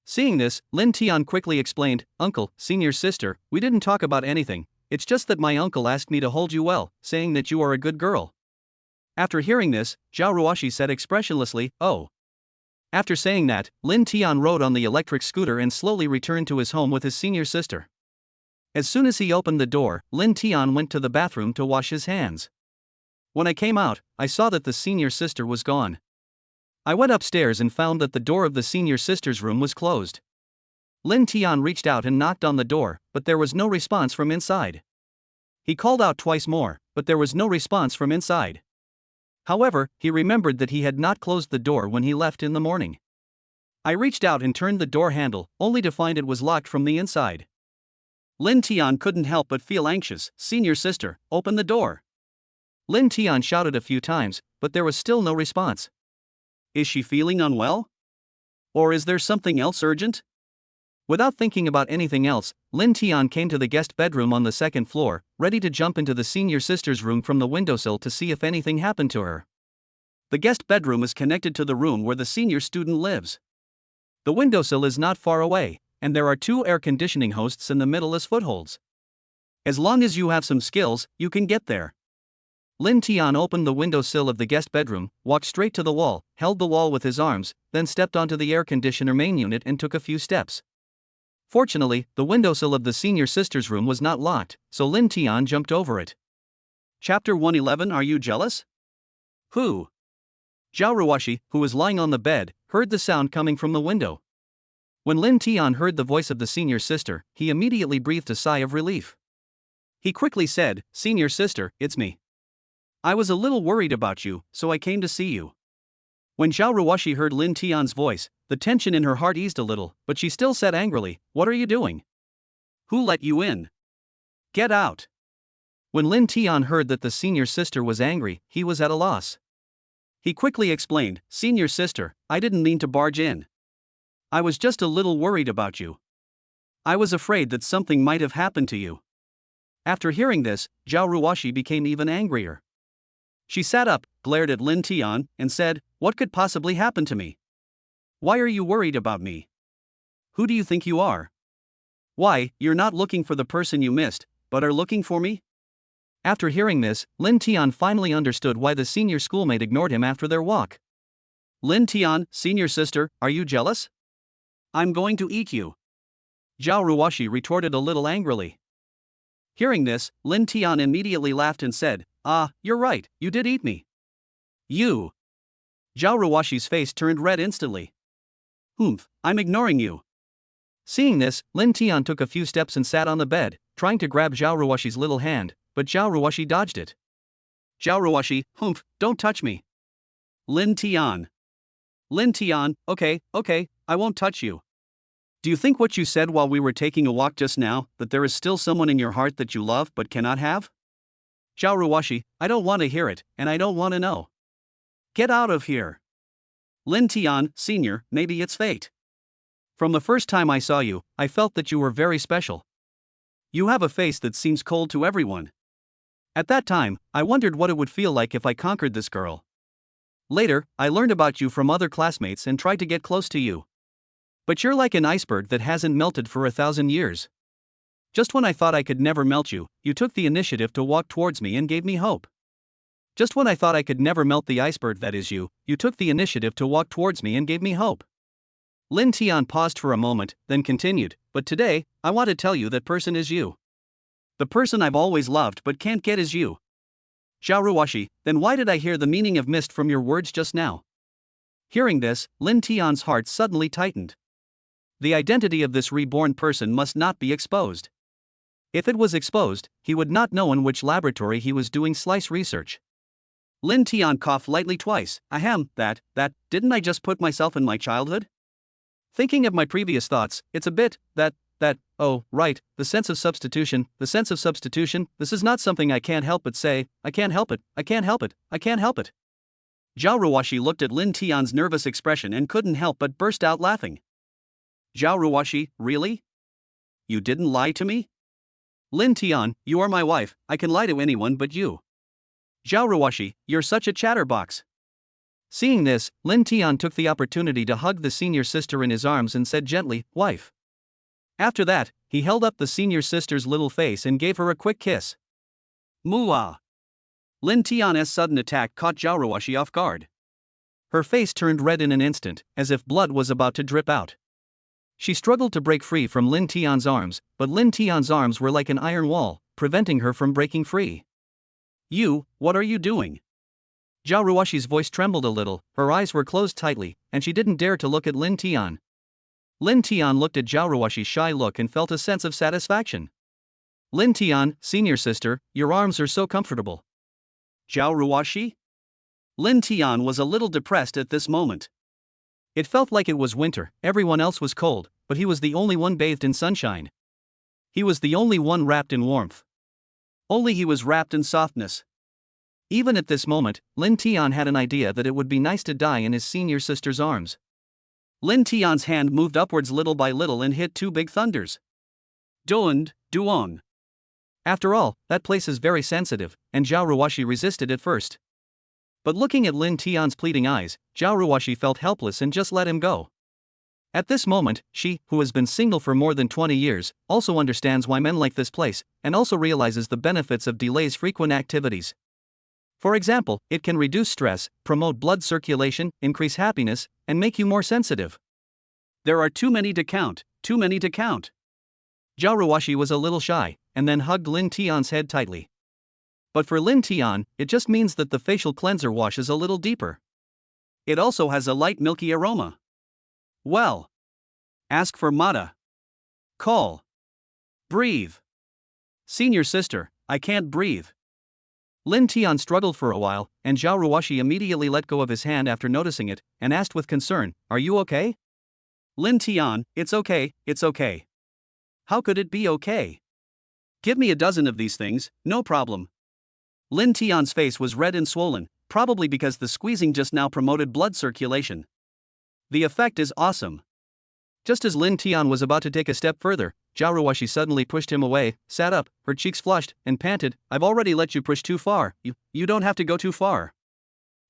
Seeing this, Lin Tian quickly explained, "Uncle, senior sister, we didn't talk about anything. It's just that my uncle asked me to hold you well, saying that you are a good girl." After hearing this, Xiao Ruashi said expressionlessly, "Oh." After saying that, Lin Tian rode on the electric scooter and slowly returned to his home with his senior sister. As soon as he opened the door, Lin Tian went to the bathroom to wash his hands. When I came out, I saw that the senior sister was gone. I went upstairs and found that the door of the senior sister's room was closed. Lin Tian reached out and knocked on the door, but there was no response from inside. He called out twice more, but there was no response from inside. However, he remembered that he had not closed the door when he left in the morning. I reached out and turned the door handle, only to find it was locked from the inside. Lin Tian couldn't help but feel anxious. "Senior sister, open the door." Lin Tian shouted a few times, but there was still no response. Is she feeling unwell? Or is there something else urgent? Without thinking about anything else, Lin Tian came to the guest bedroom on the second floor, ready to jump into the senior sister's room from the windowsill to see if anything happened to her. The guest bedroom is connected to the room where the senior student lives. The windowsill is not far away, and there are two air conditioning hosts in the middle as footholds. As long as you have some skills, you can get there. Lin Tian opened the windowsill of the guest bedroom, walked straight to the wall, held the wall with his arms, then stepped onto the air conditioner main unit and took a few steps. Fortunately, the windowsill of the senior sister's room was not locked, so Lin Tian jumped over it. Chapter 111. Are you jealous? Who? Xiao Ruashi, who was lying on the bed, heard the sound coming from the window. When Lin Tian heard the voice of the senior sister, he immediately breathed a sigh of relief. He quickly said, "Senior sister, it's me. I was a little worried about you, so I came to see you." When Xiao Ruashi heard Lin Tian's voice, the tension in her heart eased a little, but she still said angrily, "What are you doing? Who let you in? Get out." When Lin Tian heard that the senior sister was angry, he was at a loss. He quickly explained, "Senior sister, I didn't mean to barge in. I was just a little worried about you. I was afraid that something might have happened to you." After hearing this, Xiao Ruashi became even angrier. She sat up, glared at Lin Tian, and said, "What could possibly happen to me? Why are you worried about me? Who do you think you are? Why, you're not looking for the person you missed, but are looking for me?" After hearing this, Lin Tian finally understood why the senior schoolmate ignored him after their walk. "Lin Tian, senior sister, are you jealous? I'm going to eat you," Xiao Ruashi retorted a little angrily. Hearing this, Lin Tian immediately laughed and said, "Ah, you're right, you did eat me." "You?" Xiao Ruashi's face turned red instantly. "Humph, I'm ignoring you." Seeing this, Lin Tian took a few steps and sat on the bed, trying to grab Xiao Ruashi's little hand, but Xiao Ruashi dodged it. "Xiao Ruashi, humph, don't touch me." Lin Tian. "Lin Tian, okay, I won't touch you. Do you think what you said while we were taking a walk just now, that there is still someone in your heart that you love but cannot have?" "Xiao Ruashi, I don't want to hear it, and I don't want to know. Get out of here." "Lin Tian, senior, maybe it's fate. From the first time I saw you, I felt that you were very special. You have a face that seems cold to everyone. At that time, I wondered what it would feel like if I conquered this girl. Later, I learned about you from other classmates and tried to get close to you. But you're like an iceberg that hasn't melted for 1,000 years. Just when I thought I could never melt you, you took the initiative to walk towards me and gave me hope. Just when I thought I could never melt the iceberg that is you, you took the initiative to walk towards me and gave me hope." Lin Tian paused for a moment, then continued, "But today, I want to tell you that person is you. The person I've always loved but can't get is you." "Xiao Ruashi, then why did I hear the meaning of mist from your words just now?" Hearing this, Lin Tian's heart suddenly tightened. The identity of this reborn person must not be exposed. If it was exposed, he would not know in which laboratory he was doing slice research. Lin Tian coughed lightly twice. "Ahem, didn't I just put myself in my childhood? Thinking of my previous thoughts, it's a bit, oh, right, the sense of substitution, this is not something I can't help but say, I can't help it. Xiao Ruashi looked at Lin Tian's nervous expression and couldn't help but burst out laughing. "Xiao Ruashi, really? You didn't lie to me? Lin Tian, you are my wife, I can lie to anyone but you. Xiao Ruashi, you're such a chatterbox." Seeing this, Lin Tian took the opportunity to hug the senior sister in his arms and said gently, "Wife." After that, he held up the senior sister's little face and gave her a quick kiss. Mooah! Lin Tian's sudden attack caught Xiao Ruashi off guard. Her face turned red in an instant, as if blood was about to drip out. She struggled to break free from Lin Tian's arms, but Lin Tian's arms were like an iron wall, preventing her from breaking free. What are you doing?" Xiao Ruashi's voice trembled a little, her eyes were closed tightly, and she didn't dare to look at Lin Tian. Lin Tian looked at Xiao Ruashi's shy look and felt a sense of satisfaction. "Lin Tian, senior sister, your arms are so comfortable." "Xiao Ruashi?" Lin Tian was a little depressed at this moment. It felt like it was winter, everyone else was cold, but he was the only one bathed in sunshine. He was the only one wrapped in warmth. Only he was wrapped in softness. Even at this moment, Lin Tian had an idea that it would be nice to die in his senior sister's arms. Lin Tian's hand moved upwards little by little and hit two big thunders. Duond, duong. After all, that place is very sensitive, and Xiao Ruashi resisted at first. But looking at Lin Tian's pleading eyes, Xiao Ruashi felt helpless and just let him go. At this moment, she, who has been single for more than 20 years, also understands why men like this place, and also realizes the benefits of delays frequent activities. For example, it can reduce stress, promote blood circulation, increase happiness, and make you more sensitive. There are too many to count, too many to count. Xiao Ruashi was a little shy, and then hugged Lin Tian's head tightly. But for Lin Tian, it just means that the facial cleanser wash is a little deeper. It also has a light milky aroma. Well. Ask for Mata. Call. Breathe. Senior sister, I can't breathe. Lin Tian struggled for a while, and Xiao Ruashi immediately let go of his hand after noticing it, and asked with concern, "Are you okay?" Lin Tian, it's okay, it's okay. How could it be okay? Give me a dozen of these things, no problem. Lin Tian's face was red and swollen, probably because the squeezing just now promoted blood circulation. The effect is awesome. Just as Lin Tian was about to take a step further, Xiao Ruashi suddenly pushed him away, sat up, her cheeks flushed, and panted, "I've already let you push too far, you don't have to go too far."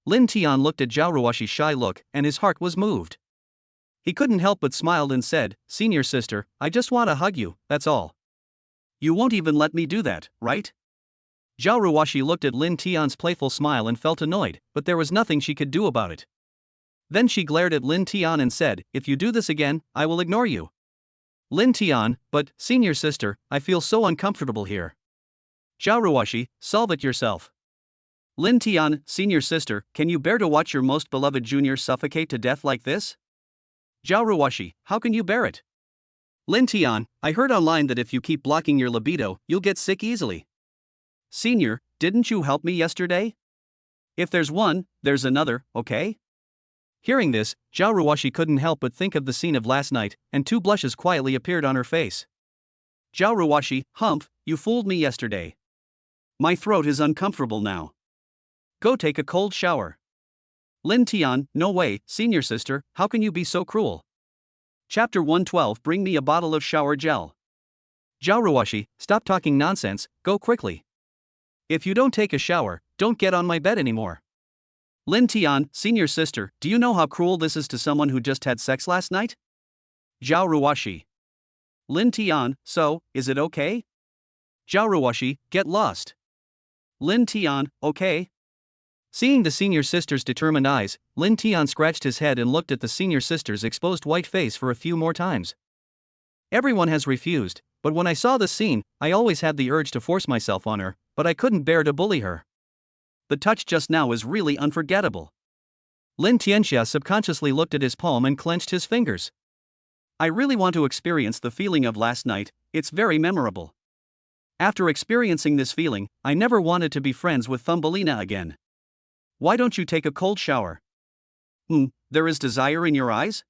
Lin Tian looked at Xiao Ruashi's shy look, and his heart was moved. He couldn't help but smiled and said, "Senior sister, I just want to hug you, that's all." You won't even let me do that, right? Xiao Ruashi looked at Lin Tian's playful smile and felt annoyed, but there was nothing she could do about it. Then she glared at Lin Tian and said, "If you do this again, I will ignore you." Lin Tian, "But, senior sister, I feel so uncomfortable here." Xiao Ruashi, solve it yourself. Lin Tian, senior sister, can you bear to watch your most beloved junior suffocate to death like this? Xiao Ruashi, how can you bear it? Lin Tian, I heard online that if you keep blocking your libido, you'll get sick easily. Senior, didn't you help me yesterday? If there's one, there's another, okay? Hearing this, Xiao Ruashi couldn't help but think of the scene of last night, and two blushes quietly appeared on her face. Xiao Ruashi, humph, you fooled me yesterday. My throat is uncomfortable now. Go take a cold shower. Lin Tian, no way, senior sister, how can you be so cruel? Chapter 112, bring me a bottle of shower gel. Xiao Ruashi, stop talking nonsense, go quickly. If you don't take a shower, don't get on my bed anymore. Lin Tian, senior sister, do you know how cruel this is to someone who just had sex last night? Xiao Ruashi. Lin Tian, so, is it okay? Xiao Ruashi, get lost. Lin Tian, okay. Seeing the senior sister's determined eyes, Lin Tian scratched his head and looked at the senior sister's exposed white face for a few more times. Everyone has refused, but when I saw this scene, I always had the urge to force myself on her, but I couldn't bear to bully her. The touch just now is really unforgettable. Lin Tianxia subconsciously looked at his palm and clenched his fingers. I really want to experience the feeling of last night, it's very memorable. After experiencing this feeling, I never wanted to be friends with Thumbelina again. Why don't you take a cold shower? There is desire in your eyes?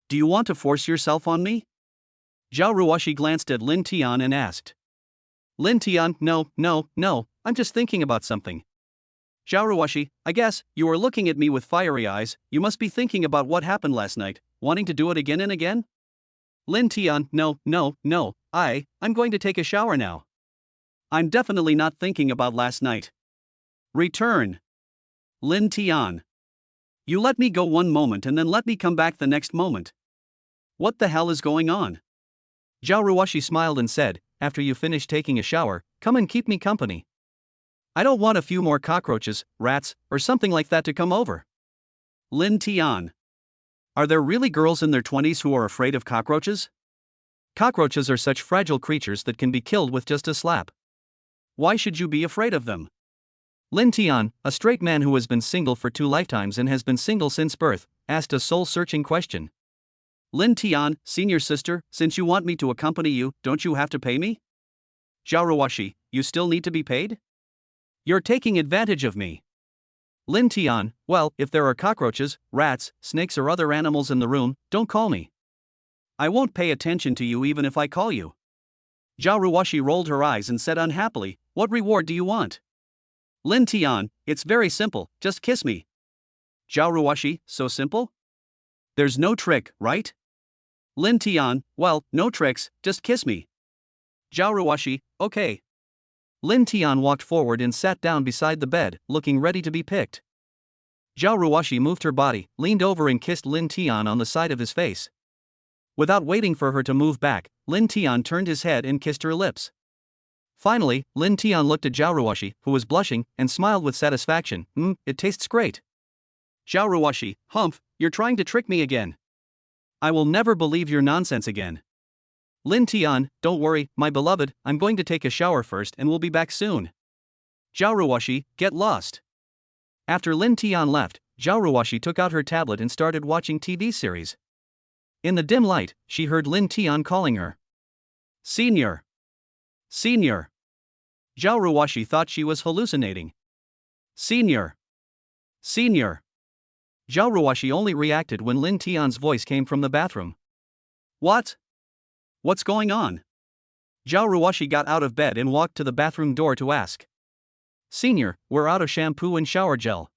Do you want to force yourself on me? Xiao Ruashi glanced at Lin Tian and asked. Lin Tian, no, I'm just thinking about something. Xiao Ruashi, I guess, you are looking at me with fiery eyes, you must be thinking about what happened last night, wanting to do it again and again? Lin Tian, no, I'm going to take a shower now. I'm definitely not thinking about last night. Return. Lin Tian. You let me go one moment and then let me come back the next moment. What the hell is going on? Xiao Ruashi smiled and said, after you finish taking a shower, come and keep me company. I don't want a few more cockroaches, rats, or something like that to come over. Lin Tian. Are there really girls in their 20s who are afraid of cockroaches? Cockroaches are such fragile creatures that can be killed with just a slap. Why should you be afraid of them? Lin Tian, a straight man who has been single for 2 lifetimes and has been single since birth, asked a soul-searching question. Lin Tian, senior sister, since you want me to accompany you, don't you have to pay me? Xiao Ruashi, you still need to be paid? You're taking advantage of me. Lin Tian, well, if there are cockroaches, rats, snakes or other animals in the room, don't call me. I won't pay attention to you even if I call you. Xiao Ruashi rolled her eyes and said unhappily, what reward do you want? Lin Tian, it's very simple, just kiss me. Xiao Ruashi, so simple? There's no trick, right? Lin Tian, well, no tricks, just kiss me. Xiao Ruashi, okay. Lin Tian walked forward and sat down beside the bed, looking ready to be picked. Xiao Ruashi moved her body, leaned over and kissed Lin Tian on the side of his face. Without waiting for her to move back, Lin Tian turned his head and kissed her lips. Finally, Lin Tian looked at Xiao Ruashi, who was blushing, and smiled with satisfaction. It tastes great. Xiao Ruashi, humph, you're trying to trick me again. I will never believe your nonsense again. Lin Tian, don't worry, my beloved, I'm going to take a shower first and we'll be back soon. Xiao Ruashi, get lost. After Lin Tian left, Xiao Ruashi took out her tablet and started watching TV series. In the dim light, she heard Lin Tian calling her. Senior. Senior. Xiao Ruashi thought she was hallucinating. Senior. Senior. Xiao Ruashi only reacted when Lin Tian's voice came from the bathroom. What? What's going on? Xiao Ruashi got out of bed and walked to the bathroom door to ask. Senior, we're out of shampoo and shower gel.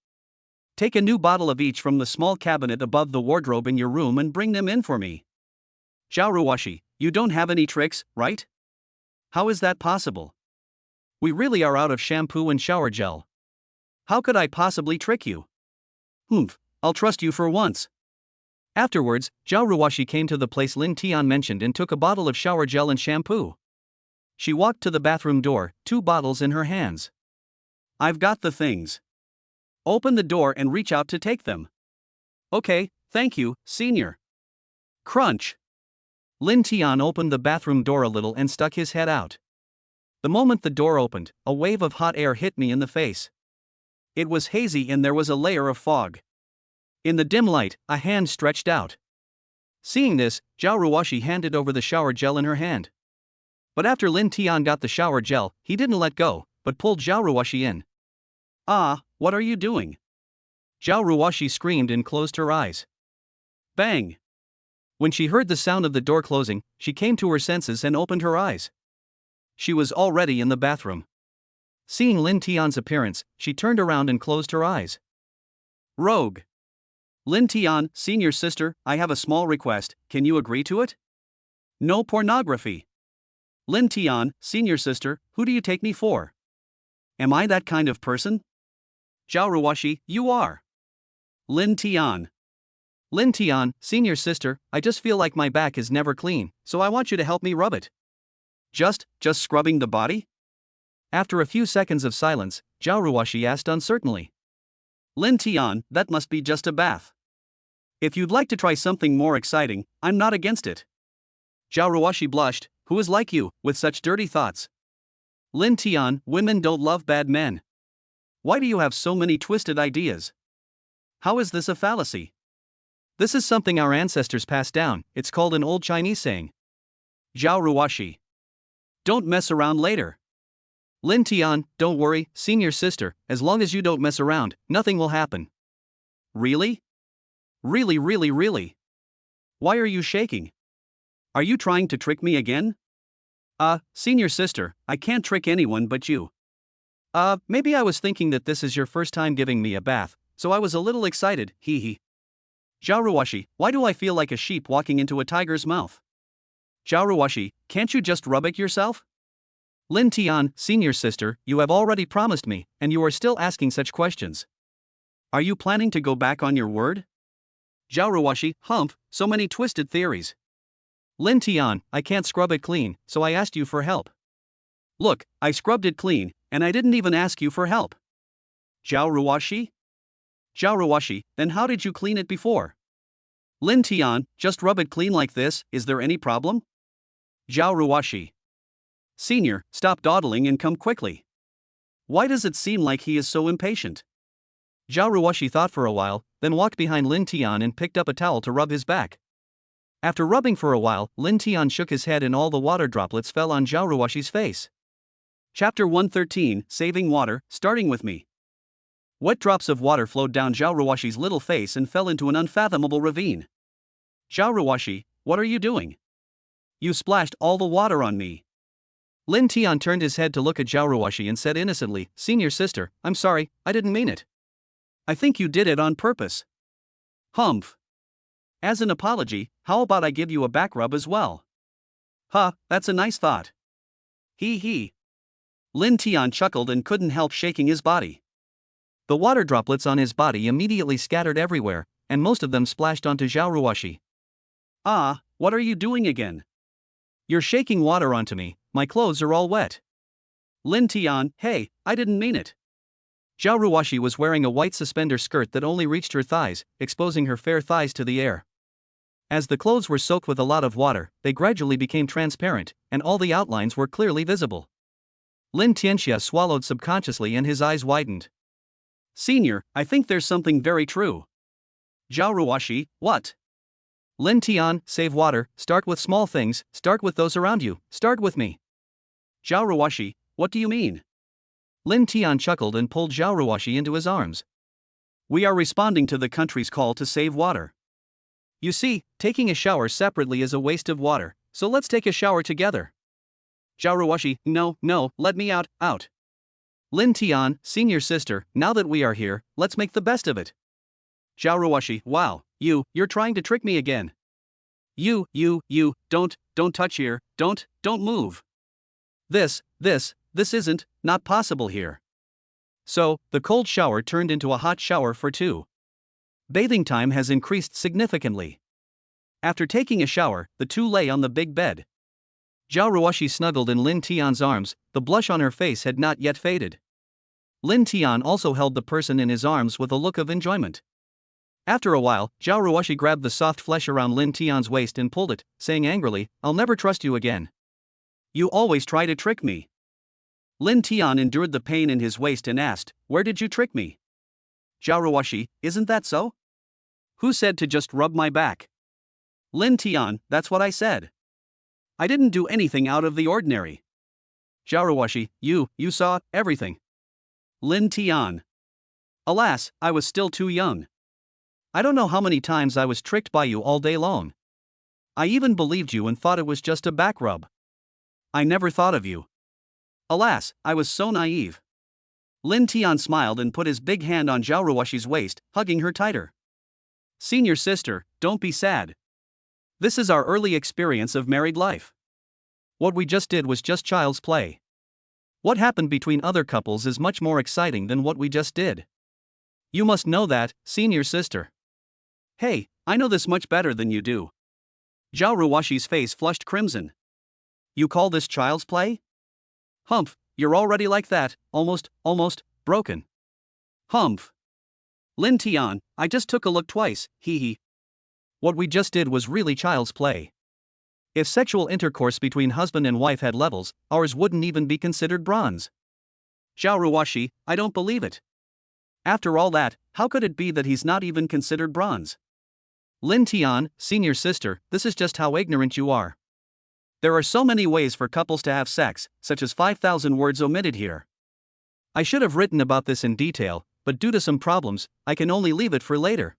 Take a new bottle of each from the small cabinet above the wardrobe in your room and bring them in for me. Xiao Ruashi, you don't have any tricks, right? How is that possible? We really are out of shampoo and shower gel. How could I possibly trick you? I'll trust you for once. Afterwards, Xiao Ruashi came to the place Lin Tian mentioned and took a bottle of shower gel and shampoo. She walked to the bathroom door, 2 bottles in her hands. I've got the things. Open the door and reach out to take them. Okay, thank you, Senior. Crunch. Lin Tian opened the bathroom door a little and stuck his head out. The moment the door opened, a wave of hot air hit me in the face. It was hazy and there was a layer of fog. In the dim light, a hand stretched out. Seeing this, Xiao Ruashi handed over the shower gel in her hand. But after Lin Tian got the shower gel, he didn't let go, but pulled Xiao Ruashi in. Ah, what are you doing? Xiao Ruashi screamed and closed her eyes. Bang! When she heard the sound of the door closing, she came to her senses and opened her eyes. She was already in the bathroom. Seeing Lin Tian's appearance, she turned around and closed her eyes. Rogue. Lin Tian, Senior Sister, I have a small request, can you agree to it? No pornography. Lin Tian, Senior Sister, who do you take me for? Am I that kind of person? Xiao Ruashi, you are. Lin Tian. Lin Tian, Senior Sister, I just feel like my back is never clean, so I want you to help me rub it. Just scrubbing the body? After a few seconds of silence, Xiao Ruashi asked uncertainly. Lin Tian, that must be just a bath. If you'd like to try something more exciting, I'm not against it. Xiao Ruashi blushed, who is like you, with such dirty thoughts? Lin Tian, women don't love bad men. Why do you have so many twisted ideas? How is this a fallacy? This is something our ancestors passed down, it's called an old Chinese saying. Xiao Ruashi. Don't mess around later. Lin Tian, don't worry, Senior Sister, as long as you don't mess around, nothing will happen. Really? Really? Why are you shaking? Are you trying to trick me again? Senior Sister, I can't trick anyone but you. Maybe I was thinking that this is your first time giving me a bath, so I was a little excited, hee hee. Xiao Ruashi, why do I feel like a sheep walking into a tiger's mouth? Xiao Ruashi, can't you just rub it yourself? Lin Tian, Senior Sister, you have already promised me, and you are still asking such questions. Are you planning to go back on your word? Xiao Ruashi, humph, so many twisted theories. Lin Tian, I can't scrub it clean, so I asked you for help. Look, I scrubbed it clean, and I didn't even ask you for help. Xiao Ruashi? Xiao Ruashi, then how did you clean it before? Lin Tian, just rub it clean like this, is there any problem? Xiao Ruashi. Senior, stop dawdling and come quickly. Why does it seem like he is so impatient? Xiao Ruashi thought for a while, then walked behind Lin Tian and picked up a towel to rub his back. After rubbing for a while, Lin Tian shook his head and all the water droplets fell on Xiao Ruashi's face. Chapter 113, Saving Water, starting with me. Wet drops of water flowed down Xiao Ruashi's little face and fell into an unfathomable ravine. Xiao Ruashi, what are you doing? You splashed all the water on me. Lin Tian turned his head to look at Xiao Ruashi and said innocently, Senior Sister, I'm sorry, I didn't mean it. I think you did it on purpose. Humph. As an apology, how about I give you a back rub as well? Huh, that's a nice thought. Hee hee. Lin Tian chuckled and couldn't help shaking his body. The water droplets on his body immediately scattered everywhere, and most of them splashed onto Xiao Ruashi. Ah, what are you doing again? You're shaking water onto me, my clothes are all wet. Lin Tian, hey, I didn't mean it. Xiao Ruashi was wearing a white suspender skirt that only reached her thighs, exposing her fair thighs to the air. As the clothes were soaked with a lot of water, they gradually became transparent, and all the outlines were clearly visible. Lin Tianxia swallowed subconsciously and his eyes widened. Senior, I think there's something very true. Xiao Ruashi, what? Lin Tian, save water, start with small things, start with those around you, start with me. Xiao Ruashi, what do you mean? Lin Tian chuckled and pulled Xiao Ruashi into his arms. We are responding to the country's call to save water. You see, taking a shower separately is a waste of water, so let's take a shower together. Xiao Ruashi, no, let me out. Lin Tian, senior sister, now that we are here, let's make the best of it. Xiao Ruashi, wow, you're trying to trick me again. You, don't touch here, don't move. This isn't, not possible here. So, the cold shower turned into a hot shower for two. Bathing time has increased significantly. After taking a shower, the two lay on the big bed. Xiao Ruashi snuggled in Lin Tian's arms, the blush on her face had not yet faded. Lin Tian also held the person in his arms with a look of enjoyment. After a while, Xiao Ruashi grabbed the soft flesh around Lin Tian's waist and pulled it, saying angrily, I'll never trust you again. You always try to trick me. Lin Tian endured the pain in his waist and asked, where did you trick me? Xiao Ruashi, isn't that so? Who said to just rub my back? Lin Tian, that's what I said. I didn't do anything out of the ordinary. Xiao Ruashi, you saw everything. Lin Tian. Alas, I was still too young. I don't know how many times I was tricked by you all day long. I even believed you and thought it was just a back rub. I never thought of you. Alas, I was so naive. Lin Tian smiled and put his big hand on Xiao Ruashi's waist, hugging her tighter. Senior sister, don't be sad. This is our early experience of married life. What we just did was just child's play. What happened between other couples is much more exciting than what we just did. You must know that, senior sister. Hey, I know this much better than you do. Xiao Ruashi's face flushed crimson. You call this child's play? Humph, you're already like that, almost, broken. Humph. Lin Tian, I just took a look twice, hee hee. What we just did was really child's play. If sexual intercourse between husband and wife had levels, ours wouldn't even be considered bronze. Xiao Ruashi, I don't believe it. After all that, how could it be that he's not even considered bronze? Lin Tian, senior sister, this is just how ignorant you are. There are so many ways for couples to have sex, such as 5,000 words omitted here. I should have written about this in detail, but due to some problems, I can only leave it for later.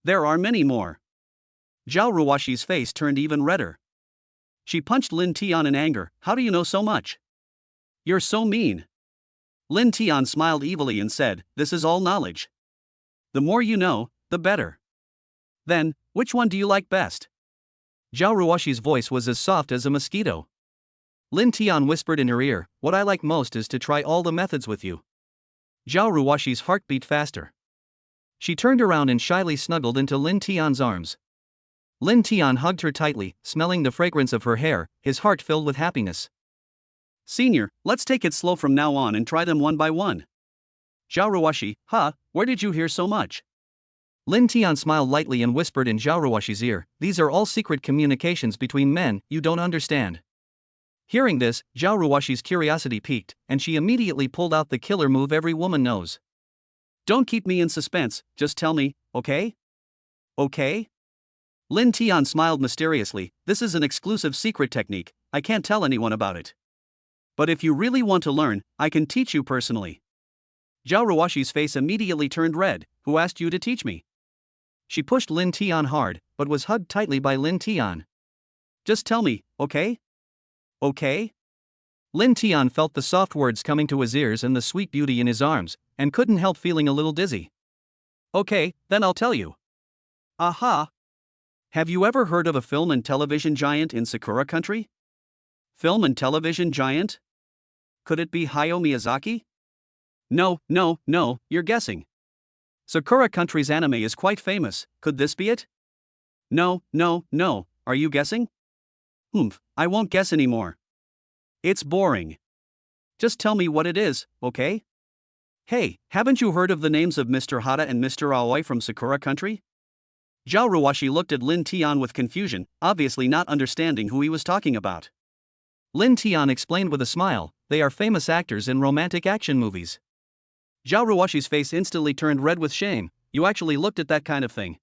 There are many more. Xiao Ruashi's face turned even redder. She punched Lin Tian in anger. How do you know so much? You're so mean. Lin Tian smiled evilly and said, this is all knowledge. The more you know, the better. Then, which one do you like best? Xiao Ruashi's voice was as soft as a mosquito. Lin Tian whispered in her ear, what I like most is to try all the methods with you. Xiao Ruashi's heart beat faster. She turned around and shyly snuggled into Lin Tian's arms. Lin Tian hugged her tightly, smelling the fragrance of her hair, his heart filled with happiness. Senior, let's take it slow from now on and try them one by one. Xiao Ruashi, where did you hear so much? Lin Tian smiled lightly and whispered in Xiao Ruashi's ear, these are all secret communications between men, you don't understand. Hearing this, Xiao Ruashi's curiosity piqued, and she immediately pulled out the killer move every woman knows. Don't keep me in suspense, just tell me, okay? Okay? Lin Tian smiled mysteriously, this is an exclusive secret technique, I can't tell anyone about it. But if you really want to learn, I can teach you personally. Xiao Ruashi's face immediately turned red, who asked you to teach me? She pushed Lin Tian hard, but was hugged tightly by Lin Tian. Just tell me, okay? Okay? Lin Tian felt the soft words coming to his ears and the sweet beauty in his arms, and couldn't help feeling a little dizzy. Okay, then I'll tell you. Aha! Have you ever heard of a film and television giant in Sakura country? Film and television giant? Could it be Hayao Miyazaki? No, you're guessing. Sakura country's anime is quite famous, could this be it? No, are you guessing? I won't guess anymore. It's boring. Just tell me what it is, okay? Hey, haven't you heard of the names of Mr. Hata and Mr. Aoi from Sakura country? Xiao Ruashi looked at Lin Tian with confusion, obviously not understanding who he was talking about. Lin Tian explained with a smile, they are famous actors in romantic action movies. Xiao Ruashi's face instantly turned red with shame. You actually looked at that kind of thing.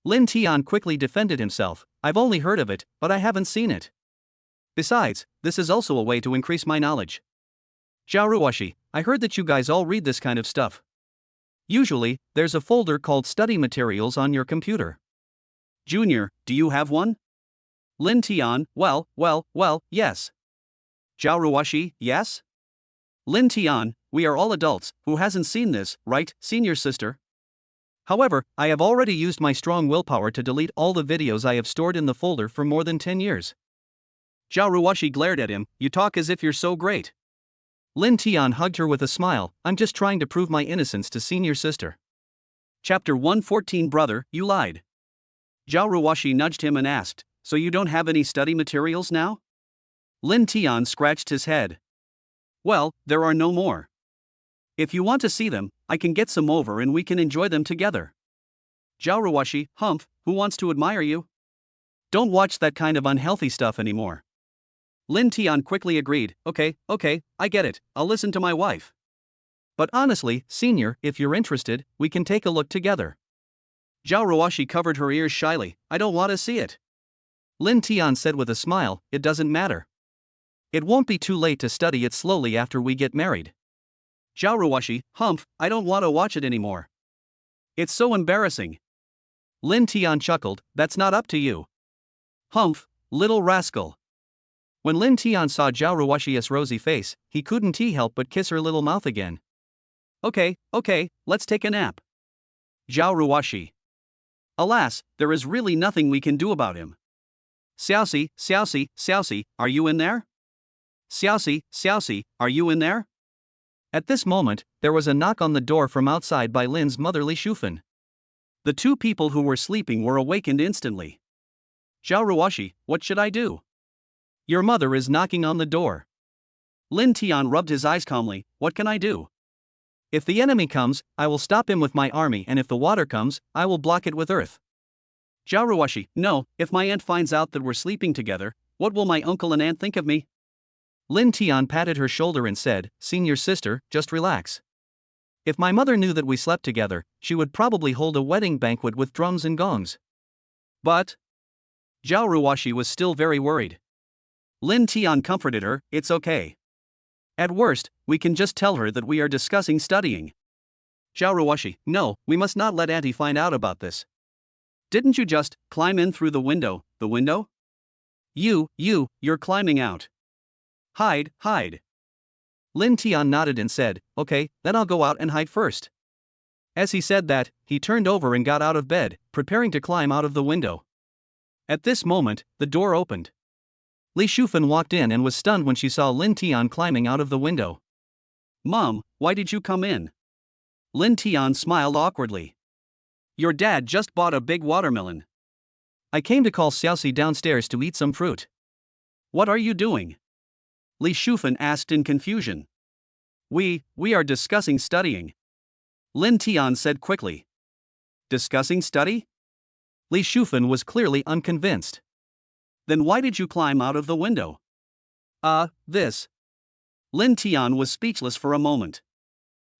Lin Tian quickly defended himself, I've only heard of it, but I haven't seen it. Besides, this is also a way to increase my knowledge. Xiao Ruashi, I heard that you guys all read this kind of stuff. Usually, there's a folder called Study Materials on your computer. Junior, do you have one? Lin Tian, well, yes. Xiao Ruashi, yes? Lin Tian, we are all adults, who hasn't seen this, right, senior sister? However, I have already used my strong willpower to delete all the videos I have stored in the folder for more than 10 years. Xiao Ruashi glared at him, you talk as if you're so great. Lin Tian hugged her with a smile, I'm just trying to prove my innocence to senior sister. Chapter 114 Brother, you lied. Xiao Ruashi nudged him and asked, so you don't have any study materials now? Lin Tian scratched his head. Well, there are no more. If you want to see them, I can get some over and we can enjoy them together. Xiao Ruashi, who wants to admire you? Don't watch that kind of unhealthy stuff anymore. Lin Tian quickly agreed, okay, I get it, I'll listen to my wife. But honestly, senior, if you're interested, we can take a look together. Xiao Ruashi covered her ears shyly, I don't want to see it. Lin Tian said with a smile, it doesn't matter. It won't be too late to study it slowly after we get married. Xiao Ruashi, I don't want to watch it anymore. It's so embarrassing. Lin Tian chuckled, that's not up to you. Little rascal. When Lin Tian saw Xiao Ruashi's rosy face, he couldn't help but kiss her little mouth again. Okay, let's take a nap. Xiao Ruashi. Alas, there is really nothing we can do about him. Xiaoxi, are you in there? Xiaoxi, are you in there? At this moment, there was a knock on the door from outside by Lin's motherly Shufan. The two people who were sleeping were awakened instantly. Xiao Ruashi, what should I do? Your mother is knocking on the door. Lin Tian rubbed his eyes calmly, what can I do? If the enemy comes, I will stop him with my army, and if the water comes, I will block it with earth. Xiao Ruashi, no, if my aunt finds out that we're sleeping together, what will my uncle and aunt think of me? Lin Tian patted her shoulder and said, senior sister, just relax. If my mother knew that we slept together, she would probably hold a wedding banquet with drums and gongs. But Xiao Ruashi was still very worried. Lin Tian comforted her, it's okay. At worst, we can just tell her that we are discussing studying. Xiao Ruashi, no, we must not let Auntie find out about this. Didn't you just climb in through the window? You're climbing out. Hide. Lin Tian nodded and said, okay, then I'll go out and hide first. As he said that, he turned over and got out of bed, preparing to climb out of the window. At this moment, the door opened. Li Shufan walked in and was stunned when she saw Lin Tian climbing out of the window. Mom, why did you come in? Lin Tian smiled awkwardly. Your dad just bought a big watermelon. I came to call Xiaoxi downstairs to eat some fruit. What are you doing? Li Shufan asked in confusion. We are discussing studying. Lin Tian said quickly. Discussing study? Li Shufan was clearly unconvinced. Then why did you climb out of the window? This. Lin Tian was speechless for a moment.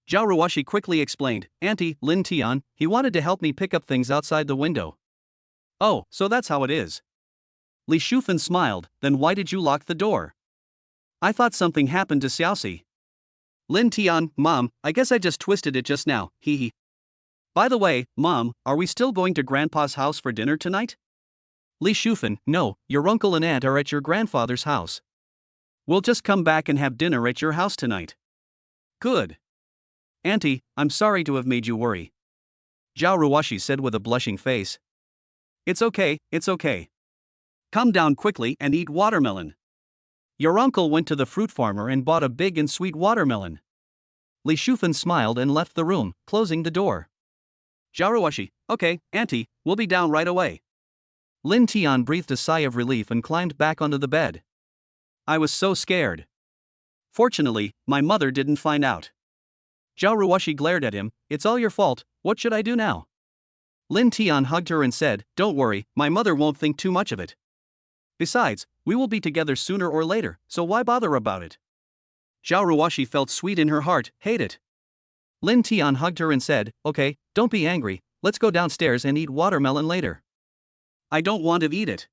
Xiao Ruashi quickly explained, Auntie, Lin Tian, he wanted to help me pick up things outside the window. Oh, so that's how it is. Li Shufan smiled, then why did you lock the door? I thought something happened to Xiaoxi. Lin Tian, Mom, I guess I just twisted it just now, hee. By the way, Mom, are we still going to Grandpa's house for dinner tonight? Li Shufan, no, your uncle and aunt are at your grandfather's house. We'll just come back and have dinner at your house tonight. Good. Auntie, I'm sorry to have made you worry. Xiao Ruashi said with a blushing face. It's okay, it's okay. Come down quickly and eat watermelon. Your uncle went to the fruit farmer and bought a big and sweet watermelon. Li Shufan smiled and left the room, closing the door. Xiao Ruashi, okay, auntie, we'll be down right away. Lin Tian breathed a sigh of relief and climbed back onto the bed. I was so scared. Fortunately, my mother didn't find out. Xiao Ruashi glared at him. It's all your fault, what should I do now? Lin Tian hugged her and said, don't worry, my mother won't think too much of it. Besides, we will be together sooner or later, so why bother about it? Xiao Ruashi felt sweet in her heart, hate it. Lin Tian hugged her and said, okay, don't be angry, let's go downstairs and eat watermelon later. I don't want to eat it.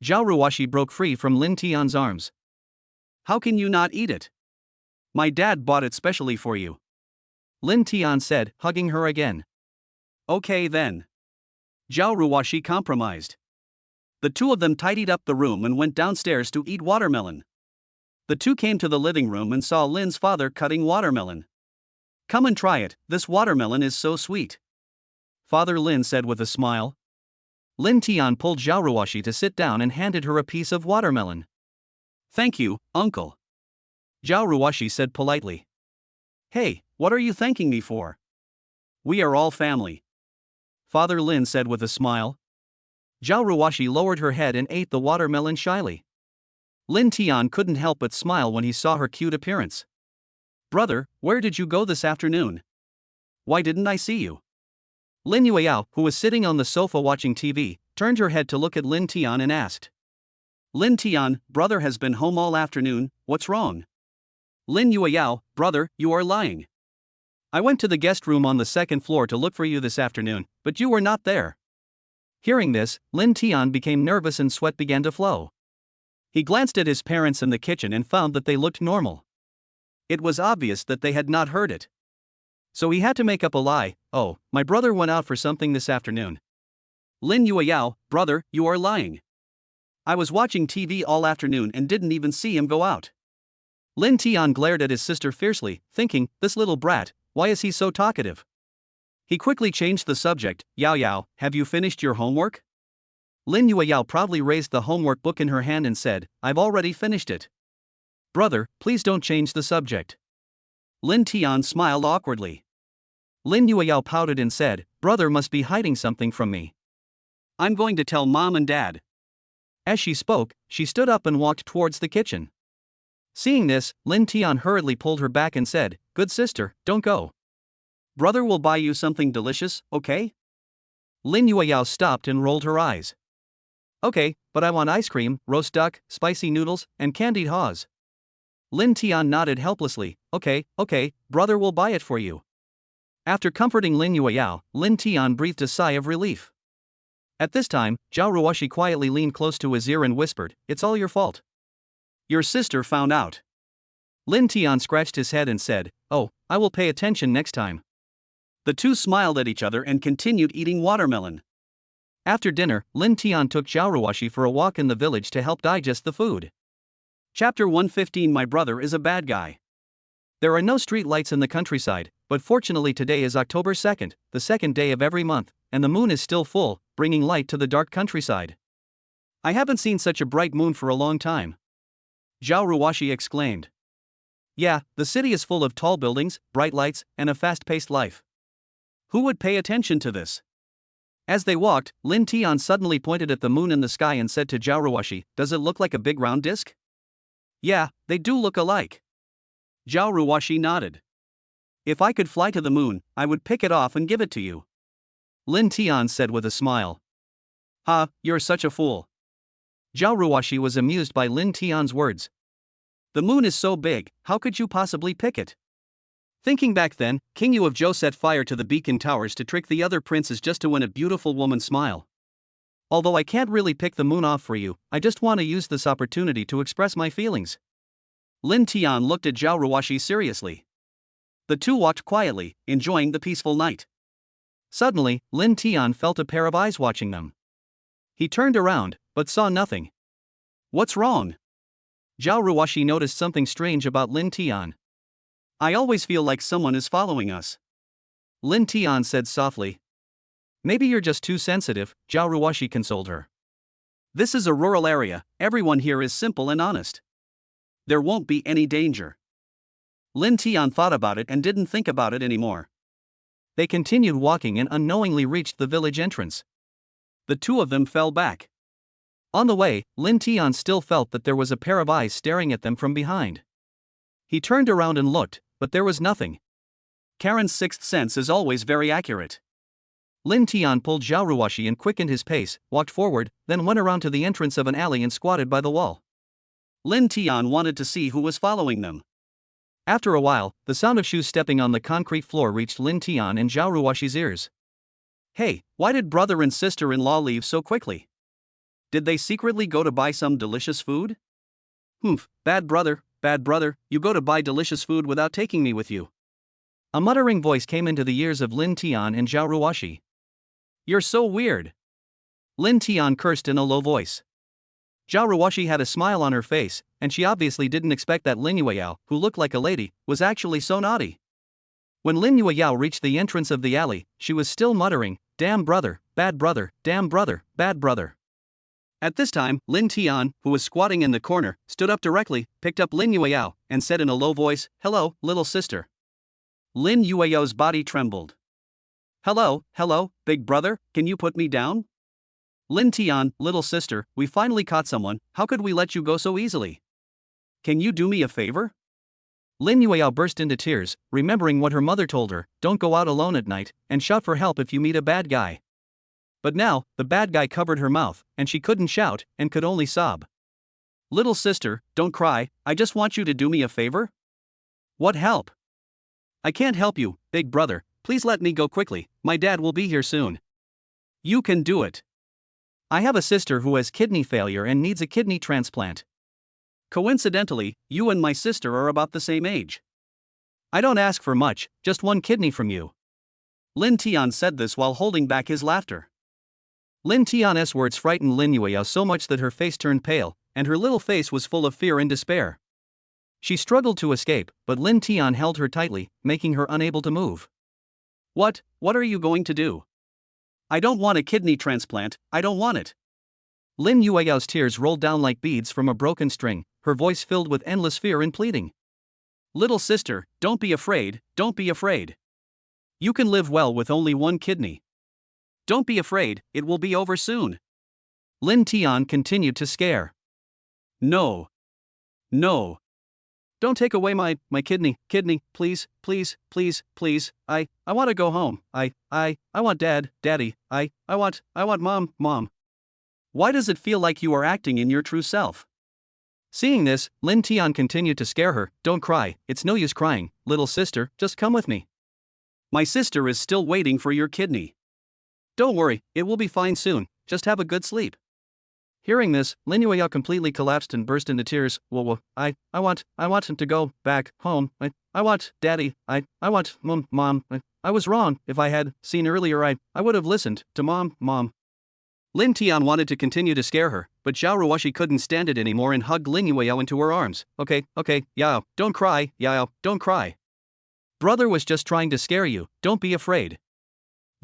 Xiao Ruashi broke free from Lin Tian's arms. How can you not eat it? My dad bought it specially for you. Lin Tian said, hugging her again. Okay then. Xiao Ruashi compromised. The two of them tidied up the room and went downstairs to eat watermelon. The two came to the living room and saw Lin's father cutting watermelon. Come and try it, this watermelon is so sweet. Father Lin said with a smile. Lin Tian pulled Xiao Ruashi to sit down and handed her a piece of watermelon. Thank you, uncle. Xiao Ruashi said politely. Hey, what are you thanking me for? We are all family. Father Lin said with a smile. Xiao Ruashi lowered her head and ate the watermelon shyly. Lin Tian couldn't help but smile when he saw her cute appearance. Brother, where did you go this afternoon? Why didn't I see you? Lin Yueyao, who was sitting on the sofa watching TV, turned her head to look at Lin Tian and asked. Lin Tian, brother has been home all afternoon, what's wrong? Lin Yueyao, brother, you are lying. I went to the guest room on the second floor to look for you this afternoon, but you were not there. Hearing this, Lin Tian became nervous and sweat began to flow. He glanced at his parents in the kitchen and found that they looked normal. It was obvious that they had not heard it. So he had to make up a lie. Oh, my brother went out for something this afternoon. Lin Yueyao, brother, you are lying. I was watching TV all afternoon and didn't even see him go out. Lin Tian glared at his sister fiercely, thinking, this little brat, why is he so talkative? He quickly changed the subject. Yao Yao, have you finished your homework? Lin Yueyao proudly raised the homework book in her hand and said, I've already finished it. Brother, please don't change the subject. Lin Tian smiled awkwardly. Lin Yueyao pouted and said, brother must be hiding something from me. I'm going to tell mom and dad. As she spoke, she stood up and walked towards the kitchen. Seeing this, Lin Tian hurriedly pulled her back and said, good sister, don't go. Brother will buy you something delicious, okay? Lin Yueyao stopped and rolled her eyes. Okay, but I want ice cream, roast duck, spicy noodles, and candied haws. Lin Tian nodded helplessly. Okay, brother will buy it for you. After comforting Lin Yueyao, Lin Tian breathed a sigh of relief. At this time, Xiao Ruashi quietly leaned close to his ear and whispered, it's all your fault. Your sister found out. Lin Tian scratched his head and said, oh, I will pay attention next time. The two smiled at each other and continued eating watermelon. After dinner, Lin Tian took Xiao Ruashi for a walk in the village to help digest the food. Chapter 115 My brother is a bad guy. There are no street lights in the countryside, but fortunately today is October 2nd, the second day of every month, and the moon is still full, bringing light to the dark countryside. I haven't seen such a bright moon for a long time. Xiao Ruashi exclaimed. Yeah, the city is full of tall buildings, bright lights, and a fast-paced life. Who would pay attention to this? As they walked, Lin Tian suddenly pointed at the moon in the sky and said to Xiao Ruashi, does it look like a big round disc? Yeah, they do look alike. Xiao Ruashi nodded. If I could fly to the moon, I would pick it off and give it to you. Lin Tian said with a smile. Ha, you're such a fool. Xiao Ruashi was amused by Lin Tian's words. The moon is so big, how could you possibly pick it? Thinking back then, King Yu of Zhou set fire to the beacon towers to trick the other princes just to win a beautiful woman's smile. Although I can't really pick the moon off for you, I just want to use this opportunity to express my feelings. Lin Tian looked at Xiao Ruashi seriously. The two walked quietly, enjoying the peaceful night. Suddenly, Lin Tian felt a pair of eyes watching them. He turned around, but saw nothing. What's wrong? Xiao Ruashi noticed something strange about Lin Tian. I always feel like someone is following us. Lin Tian said softly. Maybe you're just too sensitive, Xiao Ruashi consoled her. This is a rural area, everyone here is simple and honest. There won't be any danger. Lin Tian thought about it and didn't think about it anymore. They continued walking and unknowingly reached the village entrance. The two of them fell back. On the way, Lin Tian still felt that there was a pair of eyes staring at them from behind. He turned around and looked, but there was nothing. Karen's sixth sense is always very accurate. Lin Tian pulled Xiao Ruashi and quickened his pace, walked forward, then went around to the entrance of an alley and squatted by the wall. Lin Tian wanted to see who was following them. After a while, the sound of shoes stepping on the concrete floor reached Lin Tian and Xiao Ruashi's ears. Hey, why did brother and sister-in-law leave so quickly? Did they secretly go to buy some delicious food? Humph, bad brother, you go to buy delicious food without taking me with you. A muttering voice came into the ears of Lin Tian and Xiao Ruashi. You're so weird. Lin Tian cursed in a low voice. Xiao Ruashi had a smile on her face, and she obviously didn't expect that Lin Yueyao, who looked like a lady, was actually so naughty. When Lin Yueyao reached the entrance of the alley, she was still muttering, "Damn brother, damn brother, bad brother." At this time, Lin Tian, who was squatting in the corner, stood up directly, picked up Lin Yueyao, and said in a low voice, "Hello, little sister." Lin Yueyao's body trembled. Hello, big brother, can you put me down? Lin Tian, little sister, we finally caught someone, how could we let you go so easily? Can you do me a favor? Lin Yueyao burst into tears, remembering what her mother told her, don't go out alone at night, and shout for help if you meet a bad guy. But now, the bad guy covered her mouth, and she couldn't shout, and could only sob. Little sister, don't cry, I just want you to do me a favor. What help? I can't help you, big brother, please let me go quickly, my dad will be here soon. You can do it. I have a sister who has kidney failure and needs a kidney transplant. Coincidentally, you and my sister are about the same age. I don't ask for much, just one kidney from you. Lin Tian said this while holding back his laughter. Lin Tian's words frightened Lin Yueyao so much that her face turned pale, and her little face was full of fear and despair. She struggled to escape, but Lin Tian held her tightly, making her unable to move. What are you going to do? I don't want a kidney transplant, I don't want it. Lin Yueyao's tears rolled down like beads from a broken string, her voice filled with endless fear and pleading. Little sister, don't be afraid, don't be afraid. You can live well with only one kidney. Don't be afraid, it will be over soon. Lin Tian continued to scare. No. Don't take away my kidney, please. I want to go home. I want daddy. I want mom. Why does it feel like you are acting in your true self? Seeing this, Lin Tian continued to scare her. Don't cry, it's no use crying, little sister, just come with me. My sister is still waiting for your kidney. Don't worry, it will be fine soon, just have a good sleep. Hearing this, Lin Yueyao completely collapsed and burst into tears. I want him to go back home. I want daddy. I want mom. I was wrong. If I had seen earlier, I would have listened to mom. Lin Tian wanted to continue to scare her, but Xiao Ruashi couldn't stand it anymore and hugged Lin Yueyao into her arms. Okay, Yao, don't cry, Yao, don't cry. Brother was just trying to scare you, don't be afraid.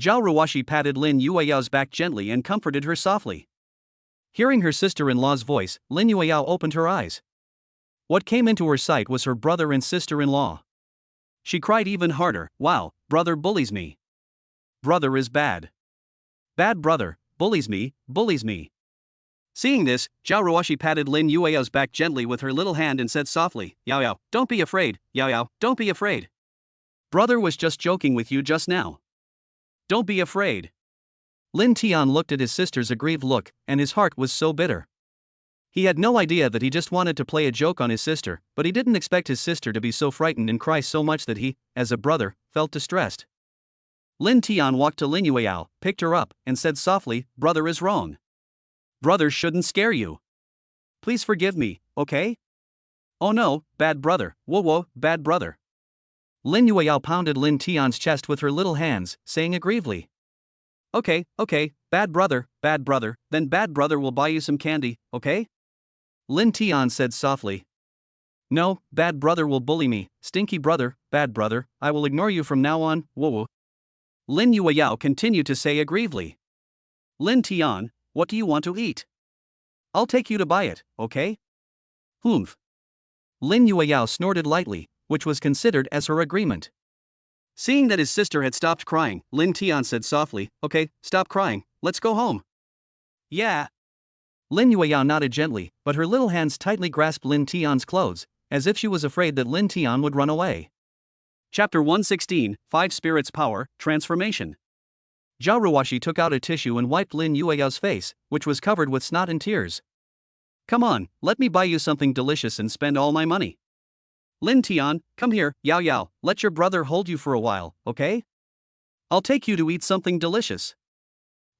Xiao Ruashi patted Lin Yueyao's back gently and comforted her softly. Hearing her sister-in-law's voice, Lin Yueyao opened her eyes. What came into her sight was her brother and sister-in-law. She cried even harder. Wow, brother bullies me. Brother is bad. Bad brother, bullies me. Seeing this, Xiao Ruashi patted Lin Yueyao's back gently with her little hand and said softly, Yao, don't be afraid, Yao, don't be afraid. Brother was just joking with you just now. Don't be afraid. Lin Tian looked at his sister's aggrieved look, and his heart was so bitter. He had no idea that he just wanted to play a joke on his sister, but he didn't expect his sister to be so frightened and cry so much that he, as a brother, felt distressed. Lin Tian walked to Lin Yueyao, picked her up, and said softly, Brother is wrong. Brother shouldn't scare you. Please forgive me, okay? Oh no, bad brother, whoa, bad brother. Lin Yueyao pounded Lin Tian's chest with her little hands, saying aggrievedly. Okay, bad brother, then bad brother will buy you some candy, okay? Lin Tian said softly. No, bad brother will bully me, stinky brother, bad brother, I will ignore you from now on, whoa. Lin Yueyao continued to say aggrievely. Lin Tian, what do you want to eat? I'll take you to buy it, okay? Humph. Lin Yueyao snorted lightly, which was considered as her agreement. Seeing that his sister had stopped crying, Lin Tian said softly, okay, stop crying, let's go home. Yeah. Lin Yueyao nodded gently, but her little hands tightly grasped Lin Tian's clothes, as if she was afraid that Lin Tian would run away. Chapter 116, 5 Spirits Power, Transformation. Xiao Ruashi took out a tissue and wiped Lin Yueyao's face, which was covered with snot and tears. Come on, let me buy you something delicious and spend all my money. Lin Tian, come here, Yao Yao, let your brother hold you for a while, okay? I'll take you to eat something delicious.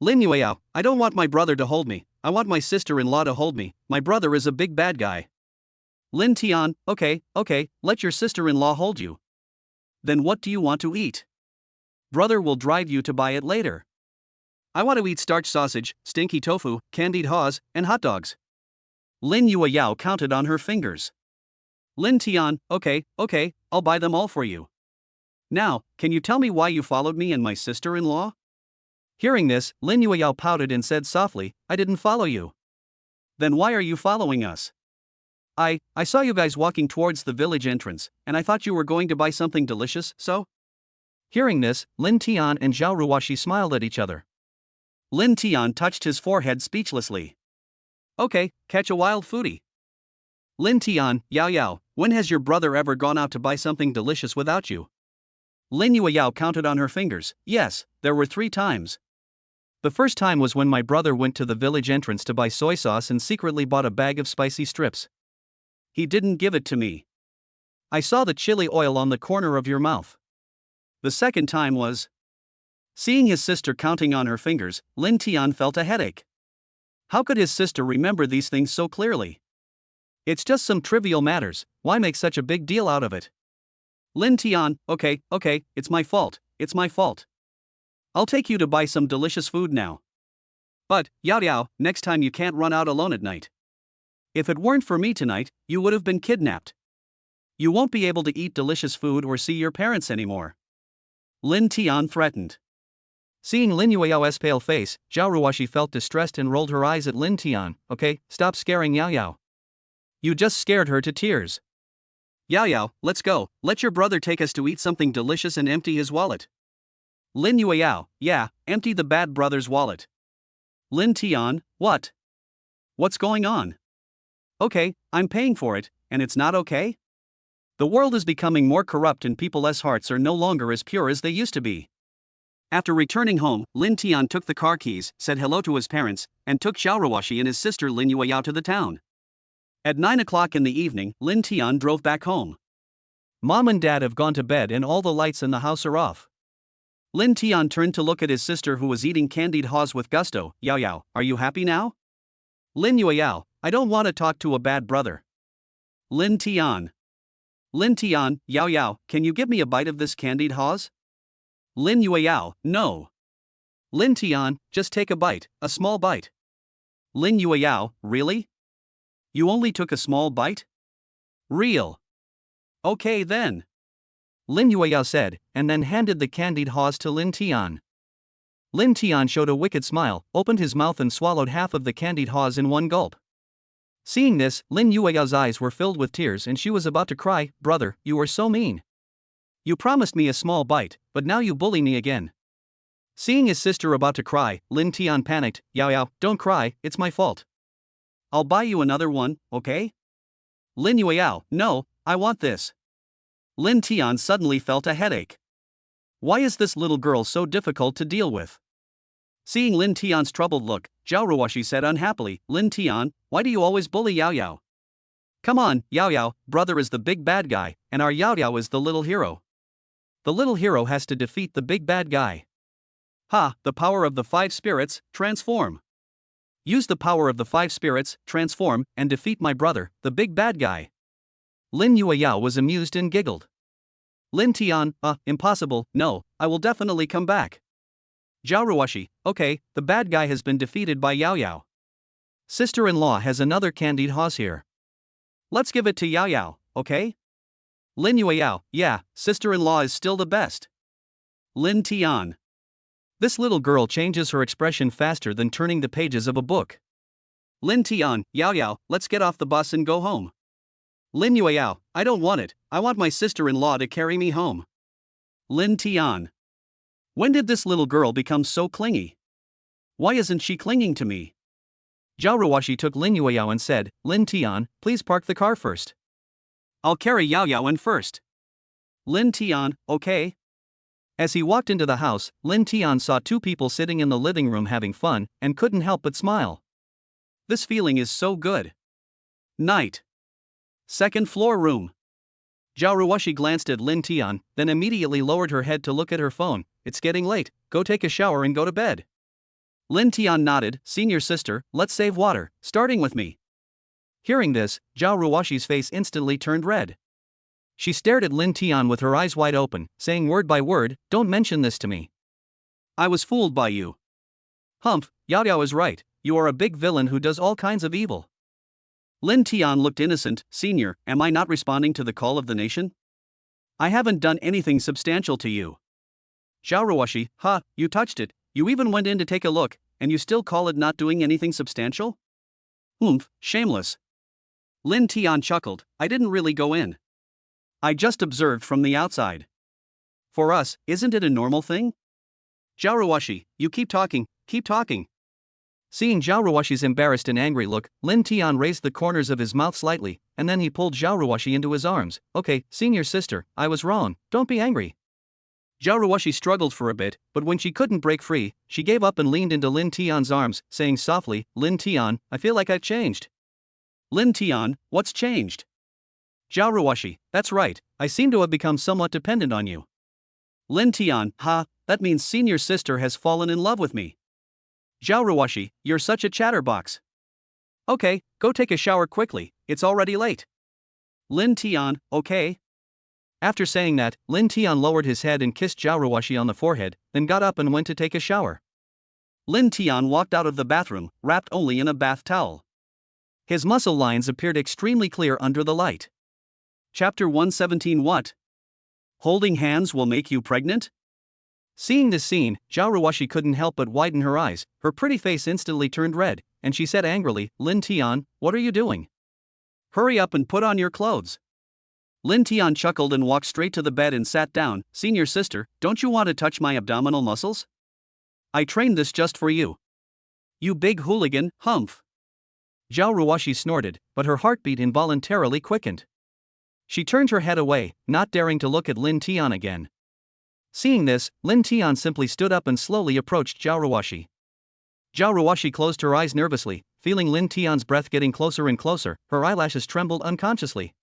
Lin Yueyao, I don't want my brother to hold me, I want my sister-in-law to hold me, my brother is a big bad guy. Lin Tian, okay, let your sister-in-law hold you. Then what do you want to eat? Brother will drive you to buy it later. I want to eat starch sausage, stinky tofu, candied haws, and hot dogs. Lin Yueyao counted on her fingers. Lin Tian, okay, I'll buy them all for you. Now, can you tell me why you followed me and my sister-in-law? Hearing this, Lin Yueyao pouted and said softly, I didn't follow you. Then why are you following us? I saw you guys walking towards the village entrance, and I thought you were going to buy something delicious, so? Hearing this, Lin Tian and Xiao Ruashi smiled at each other. Lin Tian touched his forehead speechlessly. Okay, catch a wild foodie. Lin Tian, Yao Yao, when has your brother ever gone out to buy something delicious without you? Lin Yueyao counted on her fingers. Yes, there were 3 times. The first time was when my brother went to the village entrance to buy soy sauce and secretly bought a bag of spicy strips. He didn't give it to me. I saw the chili oil on the corner of your mouth. The second time was. Seeing his sister counting on her fingers, Lin Tian felt a headache. How could his sister remember these things so clearly? It's just some trivial matters, why make such a big deal out of it? Lin Tian, okay, it's my fault. I'll take you to buy some delicious food now. But, Yao Yao, next time you can't run out alone at night. If it weren't for me tonight, you would have been kidnapped. You won't be able to eat delicious food or see your parents anymore. Lin Tian threatened. Seeing Lin Yueyao's pale face, Xiao Ruashi felt distressed and rolled her eyes at Lin Tian. Okay, stop scaring Yao Yao. You just scared her to tears. Yao Yao, let's go, let your brother take us to eat something delicious and empty his wallet. Lin Yueyao, yeah, empty the bad brother's wallet. Lin Tian, what? What's going on? Okay, I'm paying for it, and it's not okay? The world is becoming more corrupt and people's hearts are no longer as pure as they used to be. After returning home, Lin Tian took the car keys, said hello to his parents, and took Xiao Ruashi and his sister Lin Yueyao to the town. At 9 o'clock in the evening, Lin Tian drove back home. Mom and Dad have gone to bed and all the lights in the house are off. Lin Tian turned to look at his sister who was eating candied haws with gusto. Yao Yao, are you happy now? Lin Yueyao, I don't want to talk to a bad brother. Lin Tian, Yao Yao, can you give me a bite of this candied haws? Lin Yueyao, no. Lin Tian, just take a bite, a small bite. Lin Yueyao, really? You only took a small bite? Real. Okay then. Lin Yueyao said, and then handed the candied haws to Lin Tian. Lin Tian showed a wicked smile, opened his mouth and swallowed half of the candied haws in one gulp. Seeing this, Lin Yueyao's eyes were filled with tears and she was about to cry. Brother, you are so mean. You promised me a small bite, but now you bully me again. Seeing his sister about to cry, Lin Tian panicked. Yao Yao, don't cry, it's my fault. I'll buy you another one, okay? Lin Yueyao, no, I want this. Lin Tian suddenly felt a headache. Why is this little girl so difficult to deal with? Seeing Lin Tian's troubled look, Xiao Ruashi said unhappily, Lin Tian, why do you always bully Yao Yao? Come on, Yao Yao, brother is the big bad guy, and our Yao Yao is the little hero. The little hero has to defeat the big bad guy. Ha, the power of the 5 spirits, transform. Use the power of the 5 spirits, transform, and defeat my brother, the big bad guy. Lin Yueyao was amused and giggled. Lin Tian, impossible, no, I will definitely come back. Xiao Ruashi, okay, the bad guy has been defeated by Yao Yao. Sister-in-law has another candied haws here. Let's give it to Yao Yao, okay? Lin Yueyao, yeah, sister-in-law is still the best. Lin Tian. This little girl changes her expression faster than turning the pages of a book. Lin Tian, Yao Yao, let's get off the bus and go home. Lin Yueyao, I don't want it, I want my sister-in-law to carry me home. Lin Tian. When did this little girl become so clingy? Why isn't she clinging to me? Xiao Ruashi took Lin Yueyao and said, Lin Tian, please park the car first. I'll carry Yao Yao in first. Lin Tian, okay. As he walked into the house, Lin Tian saw two people sitting in the living room having fun, and couldn't help but smile. This feeling is so good. Night. Second floor room. Xiao Ruashi glanced at Lin Tian, then immediately lowered her head to look at her phone. It's getting late, go take a shower and go to bed. Lin Tian nodded, senior sister, let's save water, starting with me. Hearing this, Xiao Ruashi's face instantly turned red. She stared at Lin Tian with her eyes wide open, saying word by word, don't mention this to me. I was fooled by you. Humph, Yao Yao is right, you are a big villain who does all kinds of evil. Lin Tian looked innocent, senior, am I not responding to the call of the nation? I haven't done anything substantial to you. Xiao Ruashi, ha, you touched it, you even went in to take a look, and you still call it not doing anything substantial? Oomph, shameless. Lin Tian chuckled, I didn't really go in. I just observed from the outside. For us, isn't it a normal thing? Xiao Ruashi, you keep talking, keep talking. Seeing Xiao Ruashi's embarrassed and angry look, Lin Tian raised the corners of his mouth slightly, and then he pulled Xiao Ruashi into his arms. Okay, senior sister, I was wrong, don't be angry. Xiao Ruashi struggled for a bit, but when she couldn't break free, she gave up and leaned into Lin Tian's arms, saying softly, Lin Tian, I feel like I've changed. Lin Tian, what's changed? Xiao Ruashi, that's right, I seem to have become somewhat dependent on you. Lin Tian, ha, that means senior sister has fallen in love with me. Xiao Ruashi, you're such a chatterbox. Okay, go take a shower quickly, it's already late. Lin Tian, okay. After saying that, Lin Tian lowered his head and kissed Xiao Ruashi on the forehead, then got up and went to take a shower. Lin Tian walked out of the bathroom, wrapped only in a bath towel. His muscle lines appeared extremely clear under the light. Chapter 117 What? Holding hands will make you pregnant? Seeing this scene, Xiao Ruashi couldn't help but widen her eyes, her pretty face instantly turned red, and she said angrily, Lin Tian, what are you doing? Hurry up and put on your clothes. Lin Tian chuckled and walked straight to the bed and sat down. Senior sister, don't you want to touch my abdominal muscles? I trained this just for you. You big hooligan, humph. Xiao Ruashi snorted, but her heartbeat involuntarily quickened. She turned her head away, not daring to look at Lin Tian again. Seeing this, Lin Tian simply stood up and slowly approached Xiao Ruashi. Xiao Ruashi closed her eyes nervously, feeling Lin Tian's breath getting closer and closer, her eyelashes trembled unconsciously.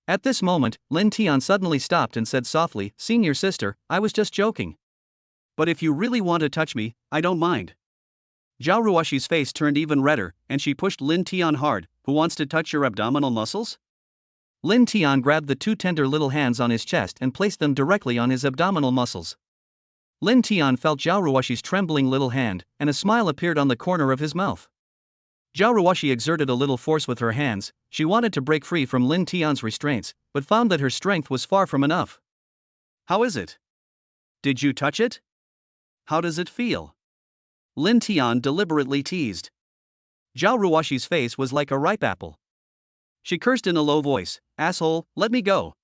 At this moment, Lin Tian suddenly stopped and said softly, Senior sister, I was just joking. But if you really want to touch me, I don't mind. Xiao Ruashi's face turned even redder, and she pushed Lin Tian hard. Who wants to touch your abdominal muscles? Lin Tian grabbed the two tender little hands on his chest and placed them directly on his abdominal muscles. Lin Tian felt Xiao Ruashi's trembling little hand, and a smile appeared on the corner of his mouth. Xiao Ruashi exerted a little force with her hands. She wanted to break free from Lin Tian's restraints, but found that her strength was far from enough. How is it? Did you touch it? How does it feel? Lin Tian deliberately teased. Xiao Ruashi's face was like a ripe apple. She cursed in a low voice, asshole, let me go.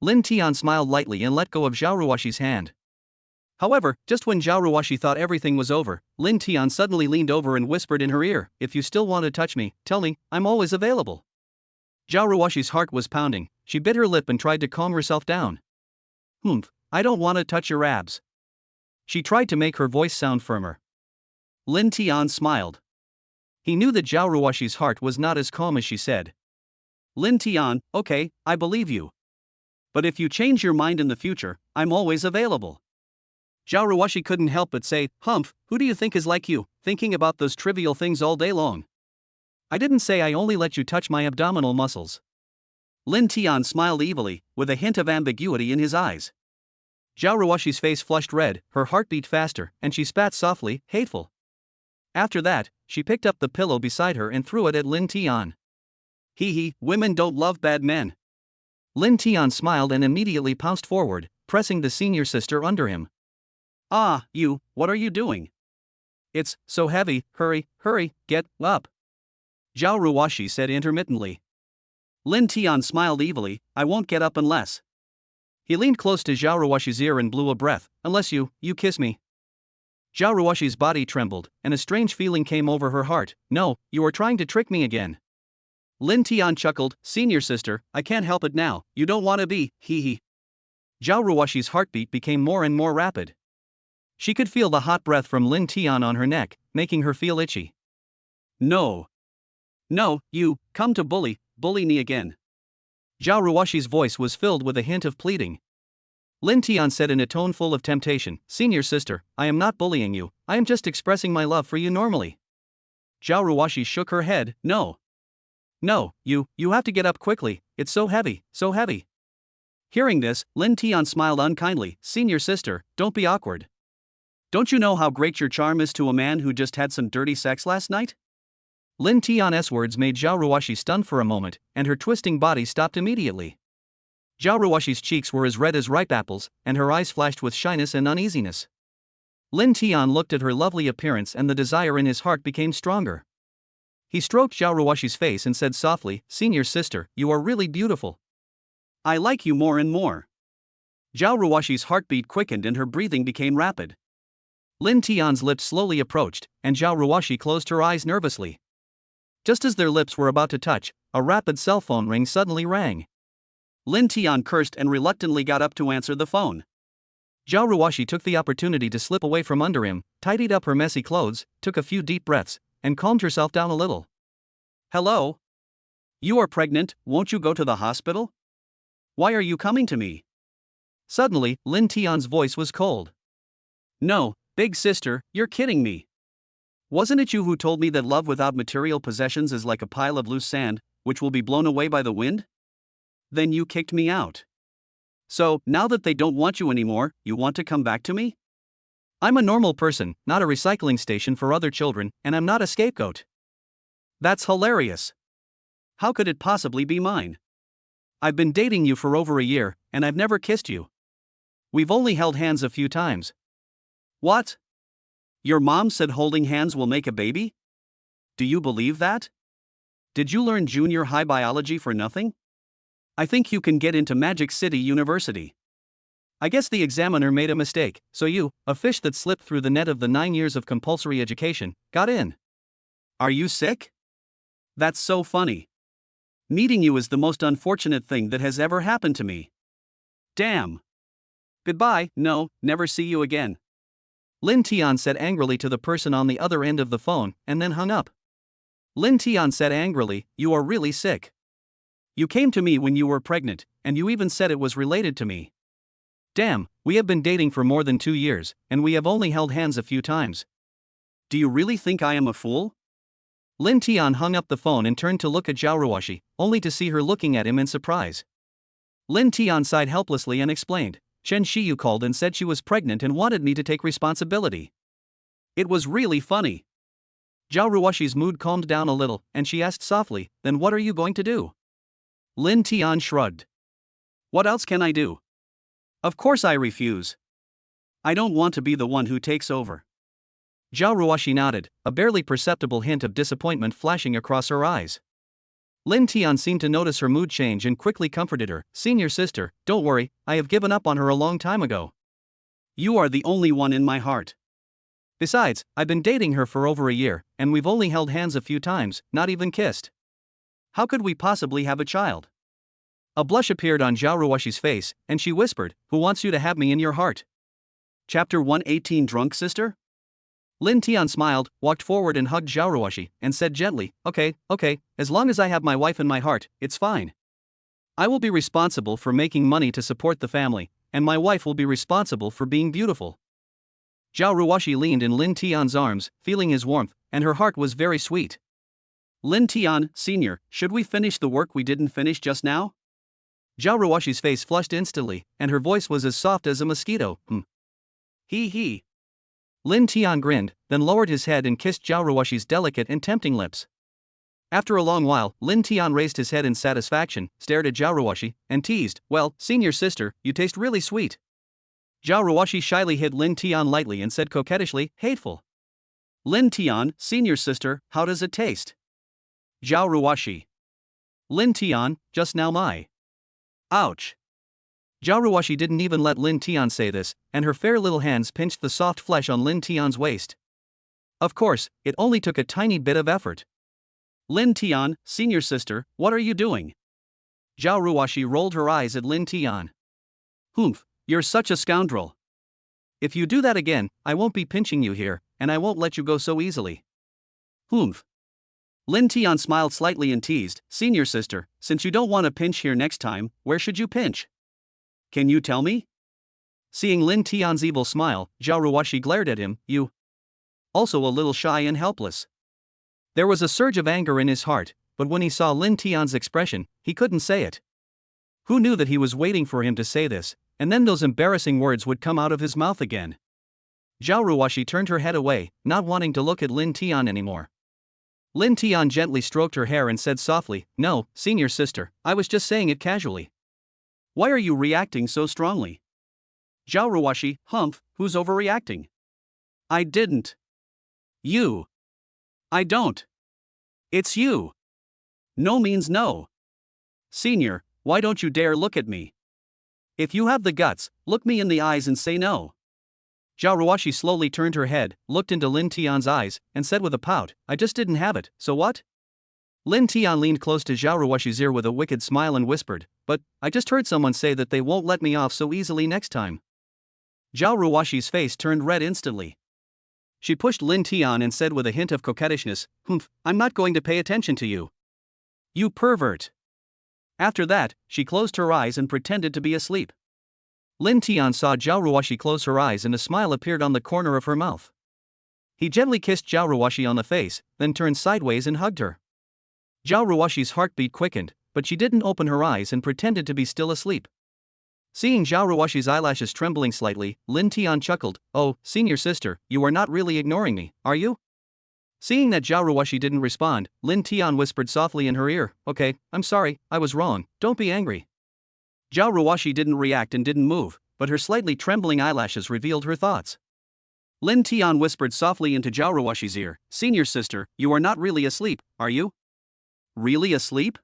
Lin Tian smiled lightly and let go of Xiao Ruashi's hand. However, just when Xiao Ruashi thought everything was over, Lin Tian suddenly leaned over and whispered in her ear, if you still want to touch me, tell me, I'm always available. Xiao Ruashi's heart was pounding. She bit her lip and tried to calm herself down. I don't want to touch your abs. She tried to make her voice sound firmer. Lin Tian smiled. He knew that Xiao Ruashi's heart was not as calm as she said. Lin Tian, okay, I believe you. But if you change your mind in the future, I'm always available. Xiao Ruashi couldn't help but say, Humph, who do you think is like you, thinking about those trivial things all day long? I didn't say I only let you touch my abdominal muscles. Lin Tian smiled evilly, with a hint of ambiguity in his eyes. Xiao Ruashi's face flushed red, her heart beat faster, and she spat softly, hateful. After that, she picked up the pillow beside her and threw it at Lin Tian. Hee, women don't love bad men. Lin Tian smiled and immediately pounced forward, pressing the senior sister under him. Ah, what are you doing? It's so heavy, hurry, get up. Xiao Ruashi said intermittently. Lin Tian smiled evilly, I won't get up unless. He leaned close to Xiao Ruashi's ear and blew a breath, unless you kiss me. Xiao Ruashi's body trembled, and a strange feeling came over her heart. No, you are trying to trick me again. Lin Tian chuckled, senior sister, I can't help it now, you don't want to be, hee hee. Xiao Ruashi's heartbeat became more and more rapid. She could feel the hot breath from Lin Tian on her neck, making her feel itchy. No, you, come to bully me again. Xiao Ruashi's voice was filled with a hint of pleading. Lin Tian said in a tone full of temptation, senior sister, I am not bullying you, I am just expressing my love for you normally. Xiao Ruashi shook her head, no, you have to get up quickly, it's so heavy. Hearing this, Lin Tian smiled unkindly, senior sister, don't be awkward. Don't you know how great your charm is to a man who just had some dirty sex last night? Lin Tian's words made Xiao Ruashi stunned for a moment, and her twisting body stopped immediately. Xiao Ruashi's cheeks were as red as ripe apples, and her eyes flashed with shyness and uneasiness. Lin Tian looked at her lovely appearance and the desire in his heart became stronger. He stroked Xiao Ruashi's face and said softly, senior sister, you are really beautiful. I like you more and more. Xiao Ruashi's heartbeat quickened and her breathing became rapid. Lin Tian's lips slowly approached, and Xiao Ruashi closed her eyes nervously. Just as their lips were about to touch, a rapid cell phone ring suddenly rang. Lin Tian cursed and reluctantly got up to answer the phone. Xiao Ruashi took the opportunity to slip away from under him, tidied up her messy clothes, took a few deep breaths, and calmed herself down a little. Hello? You are pregnant, won't you go to the hospital? Why are you coming to me? Suddenly, Lin Tian's voice was cold. No, big sister, you're kidding me. Wasn't it you who told me that love without material possessions is like a pile of loose sand, which will be blown away by the wind? Then you kicked me out. So, now that they don't want you anymore, you want to come back to me? I'm a normal person, not a recycling station for other children, and I'm not a scapegoat. That's hilarious. How could it possibly be mine? I've been dating you for over a year, and I've never kissed you. We've only held hands a few times. What? Your mom said holding hands will make a baby? Do you believe that? Did you learn junior high biology for nothing? I think you can get into Magic City University. I guess the examiner made a mistake, so you, a fish that slipped through the net of the 9 years of compulsory education, got in. Are you sick? That's so funny. Meeting you is the most unfortunate thing that has ever happened to me. Damn. Goodbye, no, never see you again. Lin Tian said angrily to the person on the other end of the phone, and then hung up. Lin Tian said angrily, you are really sick. You came to me when you were pregnant, and you even said it was related to me. Damn, we have been dating for more than 2 years, and we have only held hands a few times. Do you really think I am a fool? Lin Tian hung up the phone and turned to look at Xiao Ruashi, only to see her looking at him in surprise. Lin Tian sighed helplessly and explained, Chen Shiyu called and said she was pregnant and wanted me to take responsibility. It was really funny. Xiao Ruashi's mood calmed down a little, and she asked softly, then what are you going to do? Lin Tian shrugged. What else can I do? Of course I refuse. I don't want to be the one who takes over. Xiao Ruashi nodded, a barely perceptible hint of disappointment flashing across her eyes. Lin Tian seemed to notice her mood change and quickly comforted her, senior sister, don't worry, I have given up on her a long time ago. You are the only one in my heart. Besides, I've been dating her for over a year, and we've only held hands a few times, not even kissed. How could we possibly have a child? A blush appeared on Xiao Ruashi's face, and she whispered, who wants you to have me in your heart? Chapter 118 Drunk Sister? Lin Tian smiled, walked forward and hugged Xiao Ruashi, and said gently, okay, as long as I have my wife in my heart, it's fine. I will be responsible for making money to support the family, and my wife will be responsible for being beautiful. Xiao Ruashi leaned in Lin Tian's arms, feeling his warmth, and her heart was very sweet. Lin Tian, Sr., should we finish the work we didn't finish just now? Xiao Ruashi's face flushed instantly, and her voice was as soft as a mosquito. He. Lin Tian grinned, then lowered his head and kissed Xiao Ruashi's delicate and tempting lips. After a long while, Lin Tian raised his head in satisfaction, stared at Xiao Ruashi, and teased, well, senior sister, you taste really sweet. Xiao Ruashi shyly hit Lin Tian lightly and said coquettishly, hateful. Lin Tian, senior sister, how does it taste? Xiao Ruashi. Lin Tian, just now my. Ouch. Xiao Ruashi didn't even let Lin Tian say this, and her fair little hands pinched the soft flesh on Lin Tian's waist. Of course, it only took a tiny bit of effort. Lin Tian, senior sister, what are you doing? Xiao Ruashi rolled her eyes at Lin Tian. Humph, you're such a scoundrel. If you do that again, I won't be pinching you here, and I won't let you go so easily. Humph. Lin Tian smiled slightly and teased, senior sister, since you don't want to pinch here next time, where should you pinch? Can you tell me? Seeing Lin Tian's evil smile, Xiao Ruashi glared at him, you. Also a little shy and helpless. There was a surge of anger in his heart, but when he saw Lin Tian's expression, he couldn't say it. Who knew that he was waiting for him to say this, and then those embarrassing words would come out of his mouth again? Xiao Ruashi turned her head away, not wanting to look at Lin Tian anymore. Lin Tian gently stroked her hair and said softly, no, senior sister, I was just saying it casually. Why are you reacting so strongly? Xiao Ruashi, humph, who's overreacting? I didn't. You. I don't. It's you. No means no. Senior, why don't you dare look at me? If you have the guts, look me in the eyes and say no. Xiao Ruashi slowly turned her head, looked into Lin Tian's eyes, and said with a pout, I just didn't have it, so what? Lin Tian leaned close to Xiao Ruashi's ear with a wicked smile and whispered, but, I just heard someone say that they won't let me off so easily next time. Xiao Ruashi's face turned red instantly. She pushed Lin Tian and said with a hint of coquettishness, humph, I'm not going to pay attention to you. You pervert. After that, she closed her eyes and pretended to be asleep. Lin Tian saw Xiao Ruashi close her eyes and a smile appeared on the corner of her mouth. He gently kissed Xiao Ruashi on the face, then turned sideways and hugged her. Xiao Ruashi's heartbeat quickened, but she didn't open her eyes and pretended to be still asleep. Seeing Xiao Ruashi's eyelashes trembling slightly, Lin Tian chuckled, oh, senior sister, you are not really ignoring me, are you? Seeing that Xiao Ruashi didn't respond, Lin Tian whispered softly in her ear, okay, I'm sorry, I was wrong, don't be angry. Xiao Ruashi didn't react and didn't move, but her slightly trembling eyelashes revealed her thoughts. Lin Tian whispered softly into Xiao Ruashi's ear, senior sister, you are not really asleep, are you? Really asleep?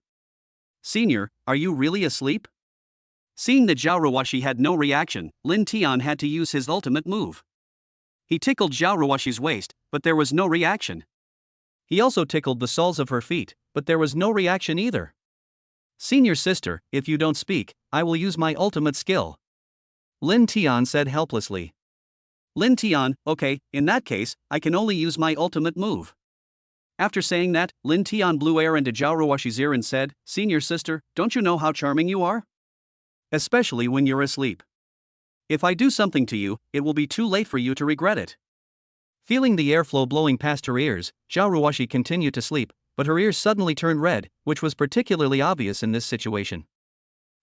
Senior, are you really asleep? Seeing that Xiao Ruashi had no reaction, Lin Tian had to use his ultimate move. He tickled Xiao Ruashi's waist, but there was no reaction. He also tickled the soles of her feet, but there was no reaction either. Senior sister, if you don't speak, I will use my ultimate skill. Lin Tian said helplessly. Lin Tian, okay, in that case, I can only use my ultimate move. After saying that, Lin Tian blew air into Xiao Ruashi's ear and said, senior sister, don't you know how charming you are? Especially when you're asleep. If I do something to you, it will be too late for you to regret it. Feeling the airflow blowing past her ears, Xiao Ruashi continued to sleep, but her ears suddenly turned red, which was particularly obvious in this situation.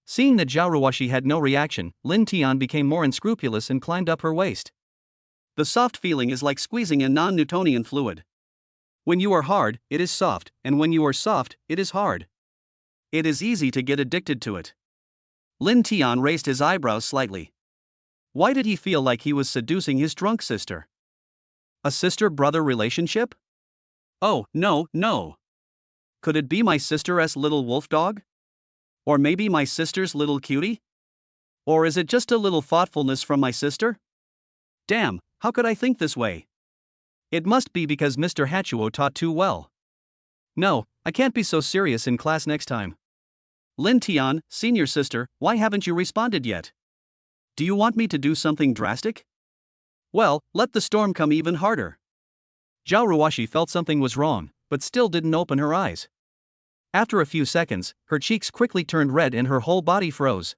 Seeing that Xiao Ruashi had no reaction, Lin Tian became more unscrupulous and climbed up her waist. The soft feeling is like squeezing a non-Newtonian fluid. When you are hard, it is soft, and when you are soft, it is hard. It is easy to get addicted to it. Lin Tian raised his eyebrows slightly. Why did he feel like he was seducing his drunk sister? A sister-brother relationship? Oh, no. Could it be my sister's little wolf dog? Or maybe my sister's little cutie? Or is it just a little thoughtfulness from my sister? Damn, how could I think this way? It must be because Mr. Hachuo taught too well. No, I can't be so serious in class next time. Lin Tian, senior sister, why haven't you responded yet? Do you want me to do something drastic? Well, let the storm come even harder. Xiao Ruashi felt something was wrong, but still didn't open her eyes. After a few seconds, her cheeks quickly turned red and her whole body froze.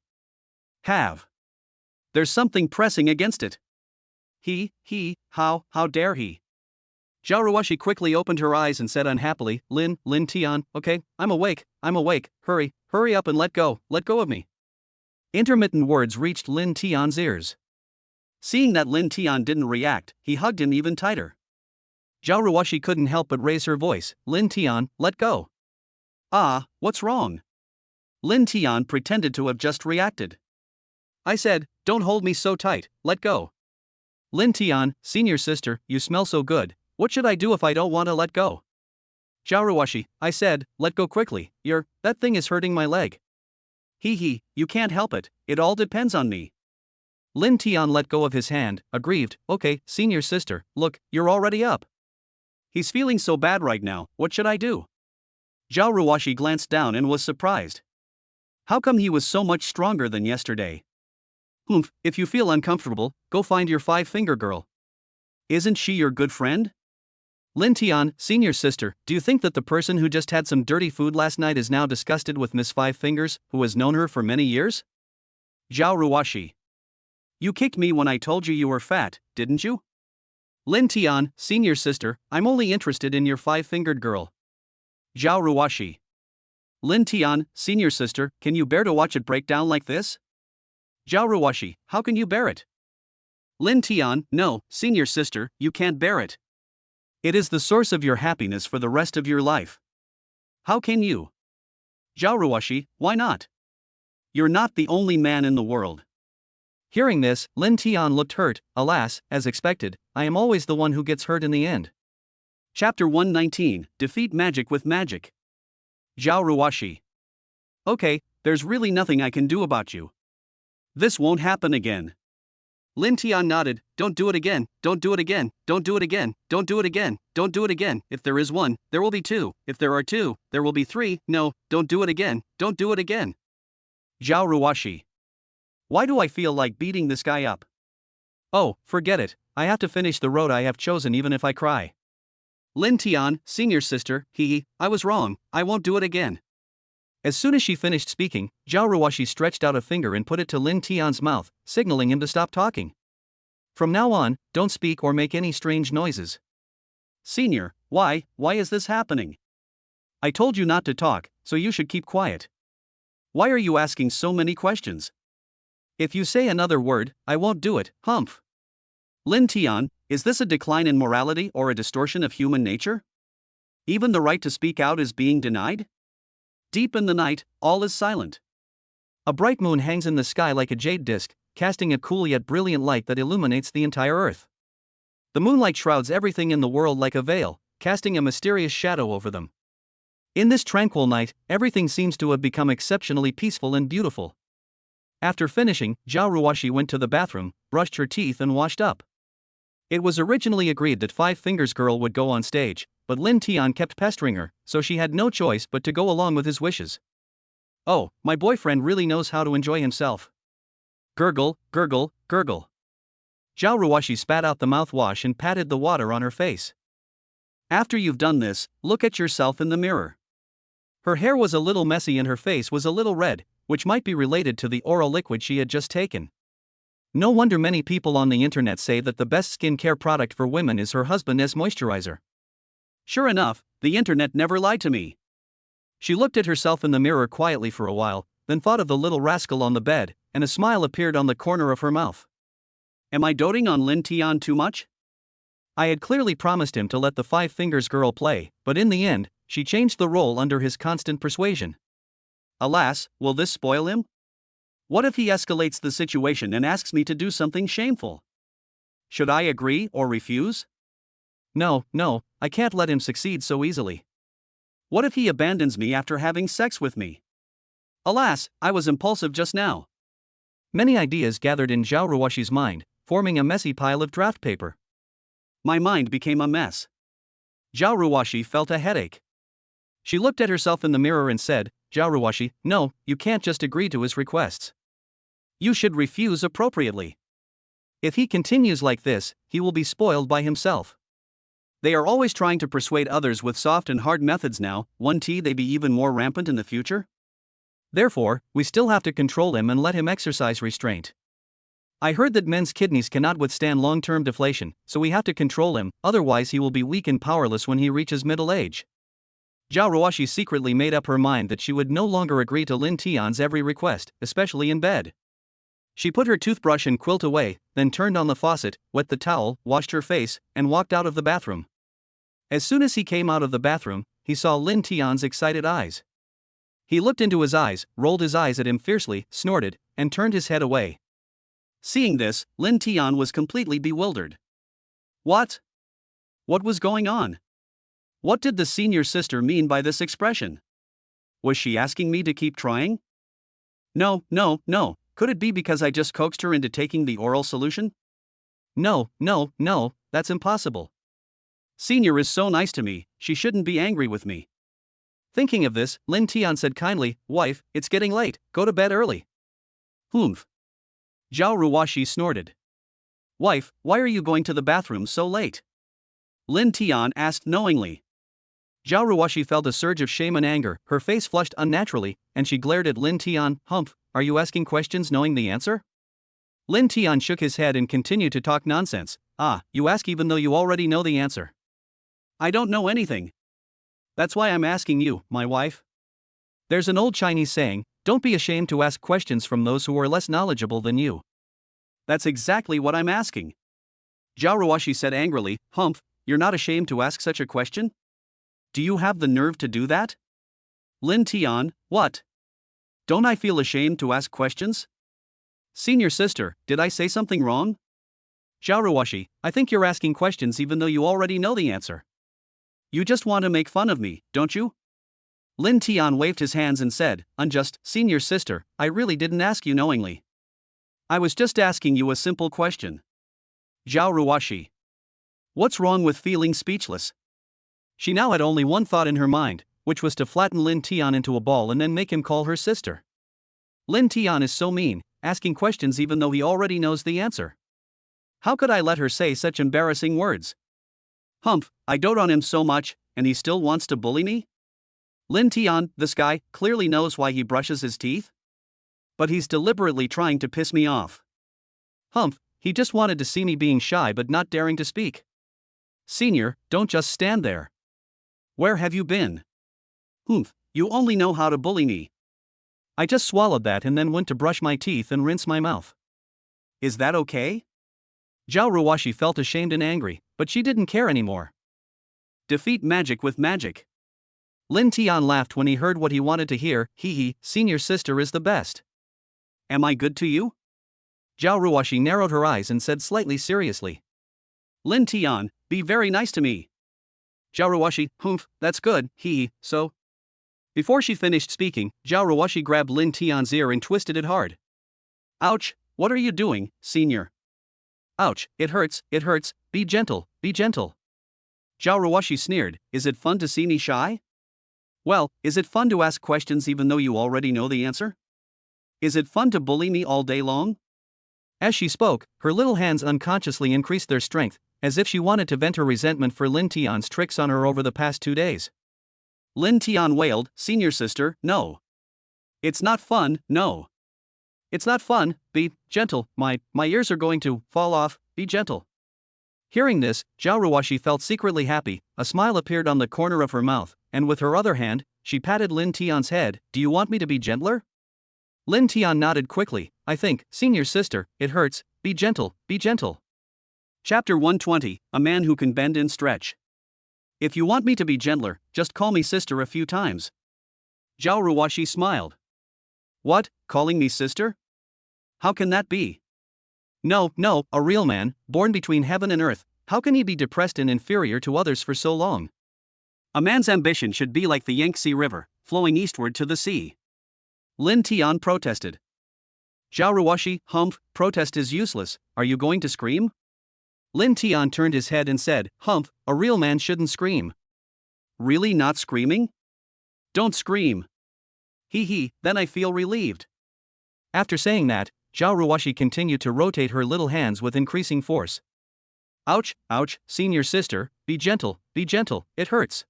There's something pressing against it. How dare he? Xiao Ruashi quickly opened her eyes and said unhappily, Lin Tian, okay, I'm awake, hurry up and let go of me. Intermittent words reached Lin Tian's ears. Seeing that Lin Tian didn't react, he hugged him even tighter. Xiao Ruashi couldn't help but raise her voice, Lin Tian, let go. What's wrong? Lin Tian pretended to have just reacted. I said, don't hold me so tight, let go. Lin Tian, senior sister, you smell so good, what should I do if I don't want to let go? Xiao Ruashi, I said, let go quickly, that thing is hurting my leg. He, you can't help it, it all depends on me. Lin Tian let go of his hand, aggrieved, okay, senior sister, look, you're already up. He's feeling so bad right now, what should I do? Xiao Ruashi glanced down and was surprised. How come he was so much stronger than yesterday? If you feel uncomfortable, go find your five-finger girl. Isn't she your good friend? Lin Tian, senior sister, do you think that the person who just had some dirty food last night is now disgusted with Miss Five Fingers, who has known her for many years? Xiao Ruashi. You kicked me when I told you you were fat, didn't you? Lin Tian, senior sister, I'm only interested in your five-fingered girl. Xiao Ruashi. Lin Tian, senior sister, can you bear to watch it break down like this? Xiao Ruashi, how can you bear it? Lin Tian, no, senior sister, you can't bear it. It is the source of your happiness for the rest of your life. How can you? Xiao Ruashi, why not? You're not the only man in the world. Hearing this, Lin Tian looked hurt. Alas, as expected, I am always the one who gets hurt in the end. Chapter 119, Defeat Magic with Magic. Xiao Ruashi. Okay, there's really nothing I can do about you. This won't happen again. Lin Tian nodded, don't do it again, don't do it again, don't do it again, don't do it again, don't do it again. If there is one, there will be two. If there are two, there will be three. No, don't do it again, don't do it again. Xiao Ruashi. Why do I feel like beating this guy up? Oh, forget it, I have to finish the road I have chosen even if I cry. Lin Tian, senior sister, I was wrong, I won't do it again. As soon as she finished speaking, Xiao Ruashi stretched out a finger and put it to Lin Tian's mouth, signaling him to stop talking. From now on, don't speak or make any strange noises. Senior, why is this happening? I told you not to talk, so you should keep quiet. Why are you asking so many questions? If you say another word, I won't do it, humph. Lin Tian, is this a decline in morality or a distortion of human nature? Even the right to speak out is being denied? Deep in the night, all is silent. A bright moon hangs in the sky like a jade disk, casting a cool yet brilliant light that illuminates the entire earth. The moonlight shrouds everything in the world like a veil, casting a mysterious shadow over them. In this tranquil night, everything seems to have become exceptionally peaceful and beautiful. After finishing, Xiao Ruashi went to the bathroom, brushed her teeth and washed up. It was originally agreed that Five Fingers Girl would go on stage, but Lin Tian kept pestering her, so she had no choice but to go along with his wishes. Oh, my boyfriend really knows how to enjoy himself. Gurgle, gurgle, gurgle. Xiao Ruashi spat out the mouthwash and patted the water on her face. After you've done this, look at yourself in the mirror. Her hair was a little messy and her face was a little red, which might be related to the oral liquid she had just taken. No wonder many people on the internet say that the best skincare product for women is her husband's moisturizer. Sure enough, the internet never lied to me. She looked at herself in the mirror quietly for a while, then thought of the little rascal on the bed, and a smile appeared on the corner of her mouth. Am I doting on Lin Tian too much? I had clearly promised him to let the Five Fingers Girl play, but in the end, she changed the role under his constant persuasion. Alas, will this spoil him? What if he escalates the situation and asks me to do something shameful? Should I agree or refuse? No, I can't let him succeed so easily. What if he abandons me after having sex with me? Alas, I was impulsive just now. Many ideas gathered in Xiao Ruashi's mind, forming a messy pile of draft paper. My mind became a mess. Xiao Ruashi felt a headache. She looked at herself in the mirror and said, Xiao Ruashi, no, you can't just agree to his requests. You should refuse appropriately. If he continues like this, he will be spoiled by himself. They are always trying to persuade others with soft and hard methods now, won't they be even more rampant in the future? Therefore, we still have to control him and let him exercise restraint. I heard that men's kidneys cannot withstand long-term deflation, so we have to control him, otherwise he will be weak and powerless when he reaches middle age. Xiao Ruashi secretly made up her mind that she would no longer agree to Lin Tian's every request, especially in bed. She put her toothbrush and quilt away, then turned on the faucet, wet the towel, washed her face, and walked out of the bathroom. As soon as he came out of the bathroom, he saw Lin Tian's excited eyes. He looked into his eyes, rolled his eyes at him fiercely, snorted, and turned his head away. Seeing this, Lin Tian was completely bewildered. What? What was going on? What did the senior sister mean by this expression? Was she asking me to keep trying? No, no, no. Could it be because I just coaxed her into taking the oral solution? No, no, no, that's impossible. Senior is so nice to me, she shouldn't be angry with me. Thinking of this, Lin Tian said kindly, "Wife, it's getting late, go to bed early." Humph. Xiao Ruashi snorted. Wife, why are you going to the bathroom so late? Lin Tian asked knowingly. Xiao Ruashi felt a surge of shame and anger, her face flushed unnaturally, and she glared at Lin Tian. Humph, are you asking questions knowing the answer? Lin Tian shook his head and continued to talk nonsense. Ah, you ask even though you already know the answer. I don't know anything. That's why I'm asking you, my wife. There's an old Chinese saying, don't be ashamed to ask questions from those who are less knowledgeable than you. That's exactly what I'm asking. Xiao Ruashi said angrily, Humph, you're not ashamed to ask such a question? Do you have the nerve to do that? Lin Tian, what? Don't I feel ashamed to ask questions? Senior sister, did I say something wrong? Xiao Ruashi, I think you're asking questions even though you already know the answer. You just want to make fun of me, don't you? Lin Tian waved his hands and said, unjust, senior sister, I really didn't ask you knowingly. I was just asking you a simple question. Xiao Ruashi. What's wrong with feeling speechless? She now had only one thought in her mind, which was to flatten Lin Tian into a ball and then make him call her sister. Lin Tian is so mean, asking questions even though he already knows the answer. How could I let her say such embarrassing words? Humph, I dote on him so much, and he still wants to bully me? Lin Tian, this guy, clearly knows why he brushes his teeth? But he's deliberately trying to piss me off. Humph, he just wanted to see me being shy but not daring to speak. Senior, don't just stand there. Where have you been? Humph, you only know how to bully me. I just swallowed that and then went to brush my teeth and rinse my mouth. Is that okay? Xiao Ruashi felt ashamed and angry, but she didn't care anymore. Defeat magic with magic. Lin Tian laughed when he heard what he wanted to hear. Hee hee, senior sister is the best. Am I good to you? Xiao Ruashi narrowed her eyes and said slightly seriously. Lin Tian, be very nice to me. Xiao Ruashi, humph, that's good, hee, so. Before she finished speaking, Xiao Ruashi grabbed Lin Tian's ear and twisted it hard. Ouch, what are you doing, senior? Ouch, it hurts, be gentle, be gentle. Xiao Ruashi sneered, is it fun to see me shy? Well, is it fun to ask questions even though you already know the answer? Is it fun to bully me all day long? As she spoke, her little hands unconsciously increased their strength, as if she wanted to vent her resentment for Lin Tian's tricks on her over the past 2 days. Lin Tian wailed, senior sister, no. It's not fun, no. It's not fun, be gentle, my ears are going to fall off, be gentle. Hearing this, Xiao Ruashi felt secretly happy, a smile appeared on the corner of her mouth, and with her other hand, she patted Lin Tian's head. Do you want me to be gentler? Lin Tian nodded quickly, I think, senior sister, it hurts, be gentle, be gentle. Chapter 120, A Man Who Can Bend and Stretch. If you want me to be gentler, just call me sister a few times. Xiao Ruashi smiled. What, calling me sister? How can that be? No, a real man, born between heaven and earth, how can he be depressed and inferior to others for so long? A man's ambition should be like the Yangtze River, flowing eastward to the sea. Lin Tian protested. Xiao Ruashi, humph, protest is useless, are you going to scream? Lin Tian turned his head and said, humph, a real man shouldn't scream. Really not screaming? Don't scream. Hee hee, then I feel relieved. After saying that, Xiao Ruashi continued to rotate her little hands with increasing force. Ouch, ouch, senior sister, be gentle, it hurts.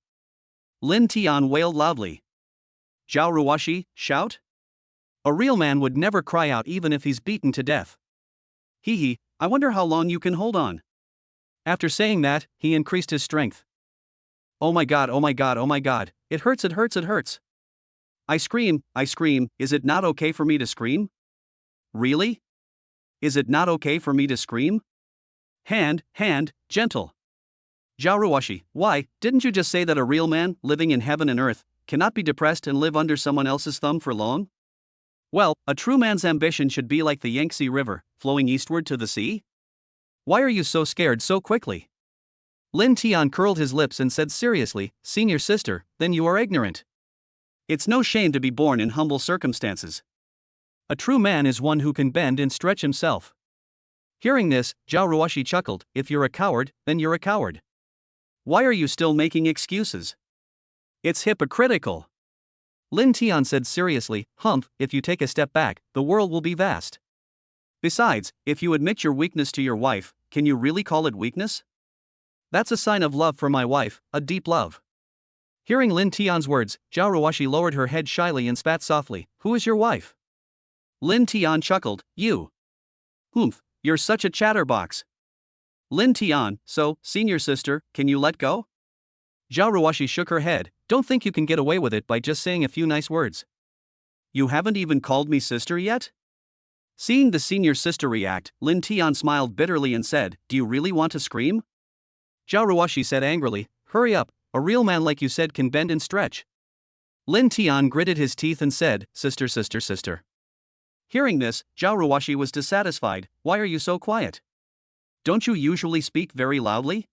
Lin Tian wailed loudly. Xiao Ruashi, shout? A real man would never cry out even if he's beaten to death. Hee hee, I wonder how long you can hold on. After saying that, he increased his strength. Oh my god, it hurts. I scream, is it not okay for me to scream? Really? Is it not okay for me to scream? Hand, gentle. Xiao Ruashi, why, didn't you just say that a real man, living in heaven and earth, cannot be depressed and live under someone else's thumb for long? Well, a true man's ambition should be like the Yangtze River, flowing eastward to the sea? Why are you so scared so quickly? Lin Tian curled his lips and said seriously, senior sister, then you are ignorant. It's no shame to be born in humble circumstances. A true man is one who can bend and stretch himself. Hearing this, Xiao Ruashi chuckled, if you're a coward, then you're a coward. Why are you still making excuses? It's hypocritical. Lin Tian said seriously, humph, if you take a step back, the world will be vast. Besides, if you admit your weakness to your wife, can you really call it weakness? That's a sign of love for my wife, a deep love. Hearing Lin Tian's words, Xiao Ruashi lowered her head shyly and spat softly, who is your wife? Lin Tian chuckled, you. Humph, you're such a chatterbox. Lin Tian, so, senior sister, can you let go? Xiao Ruashi shook her head, don't think you can get away with it by just saying a few nice words. You haven't even called me sister yet? Seeing the senior sister react, Lin Tian smiled bitterly and said, do you really want to scream? Xiao Ruashi said angrily, hurry up, a real man like you said can bend and stretch. Lin Tian gritted his teeth and said, sister sister sister. Hearing this, Xiao Ruashi was dissatisfied, why are you so quiet? Don't you usually speak very loudly?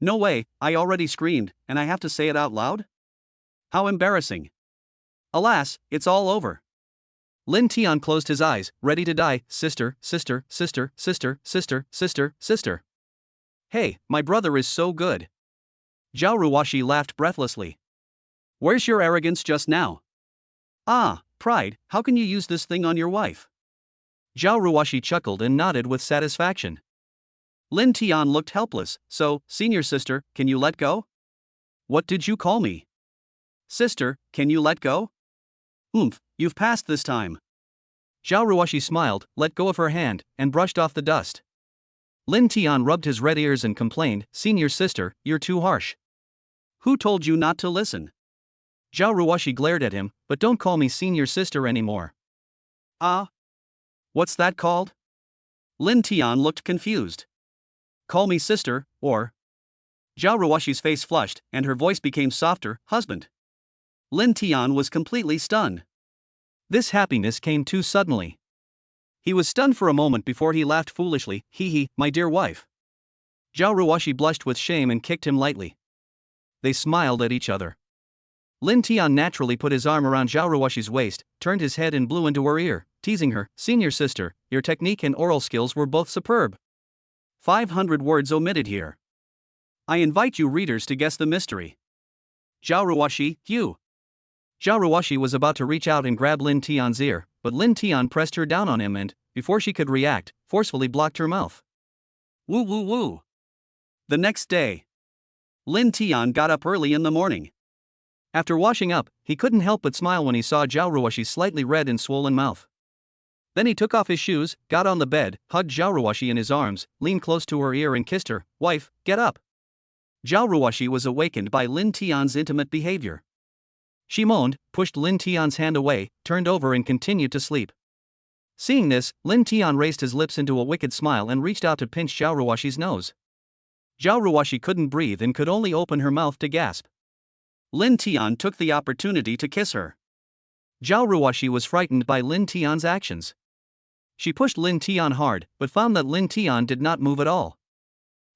No way, I already screamed, and I have to say it out loud? How embarrassing. Alas, it's all over. Lin Tian closed his eyes, ready to die, sister, sister, sister, sister, sister, sister, sister. Hey, my brother is so good. Xiao Ruashi laughed breathlessly. Where's your arrogance just now? Ah, pride, how can you use this thing on your wife? Xiao Ruashi chuckled and nodded with satisfaction. Lin Tian looked helpless, so, senior sister, can you let go? What did you call me? Sister, can you let go? Oomph, you've passed this time. Xiao Ruashi smiled, let go of her hand, and brushed off the dust. Lin Tian rubbed his red ears and complained, senior sister, you're too harsh. Who told you not to listen? Xiao Ruashi glared at him, but don't call me senior sister anymore. Ah? What's that called? Lin Tian looked confused. Call me sister, or... Xiao Ruashi's face flushed, and her voice became softer, husband. Lin Tian was completely stunned. This happiness came too suddenly. He was stunned for a moment before he laughed foolishly, hee, my dear wife. Xiao Ruashi blushed with shame and kicked him lightly. They smiled at each other. Lin Tian naturally put his arm around Xiao Ruashi's waist, turned his head and blew into her ear, teasing her, senior sister, your technique and oral skills were both superb. 500 words omitted here. I invite you readers to guess the mystery. Xiao Ruashi, you. Xiao Ruashi was about to reach out and grab Lin Tian's ear, but Lin Tian pressed her down on him and, before she could react, forcefully blocked her mouth. Woo woo woo. The next day, Lin Tian got up early in the morning. After washing up, he couldn't help but smile when he saw Xiao Ruashi's slightly red and swollen mouth. Then he took off his shoes, got on the bed, hugged Xiao Ruashi in his arms, leaned close to her ear and kissed her, wife, get up. Xiao Ruashi was awakened by Lin Tian's intimate behavior. She moaned, pushed Lin Tian's hand away, turned over and continued to sleep. Seeing this, Lin Tian raised his lips into a wicked smile and reached out to pinch Xiao Ruashi's nose. Xiao Ruashi couldn't breathe and could only open her mouth to gasp. Lin Tian took the opportunity to kiss her. Xiao Ruashi was frightened by Lin Tian's actions. She pushed Lin Tian hard, but found that Lin Tian did not move at all.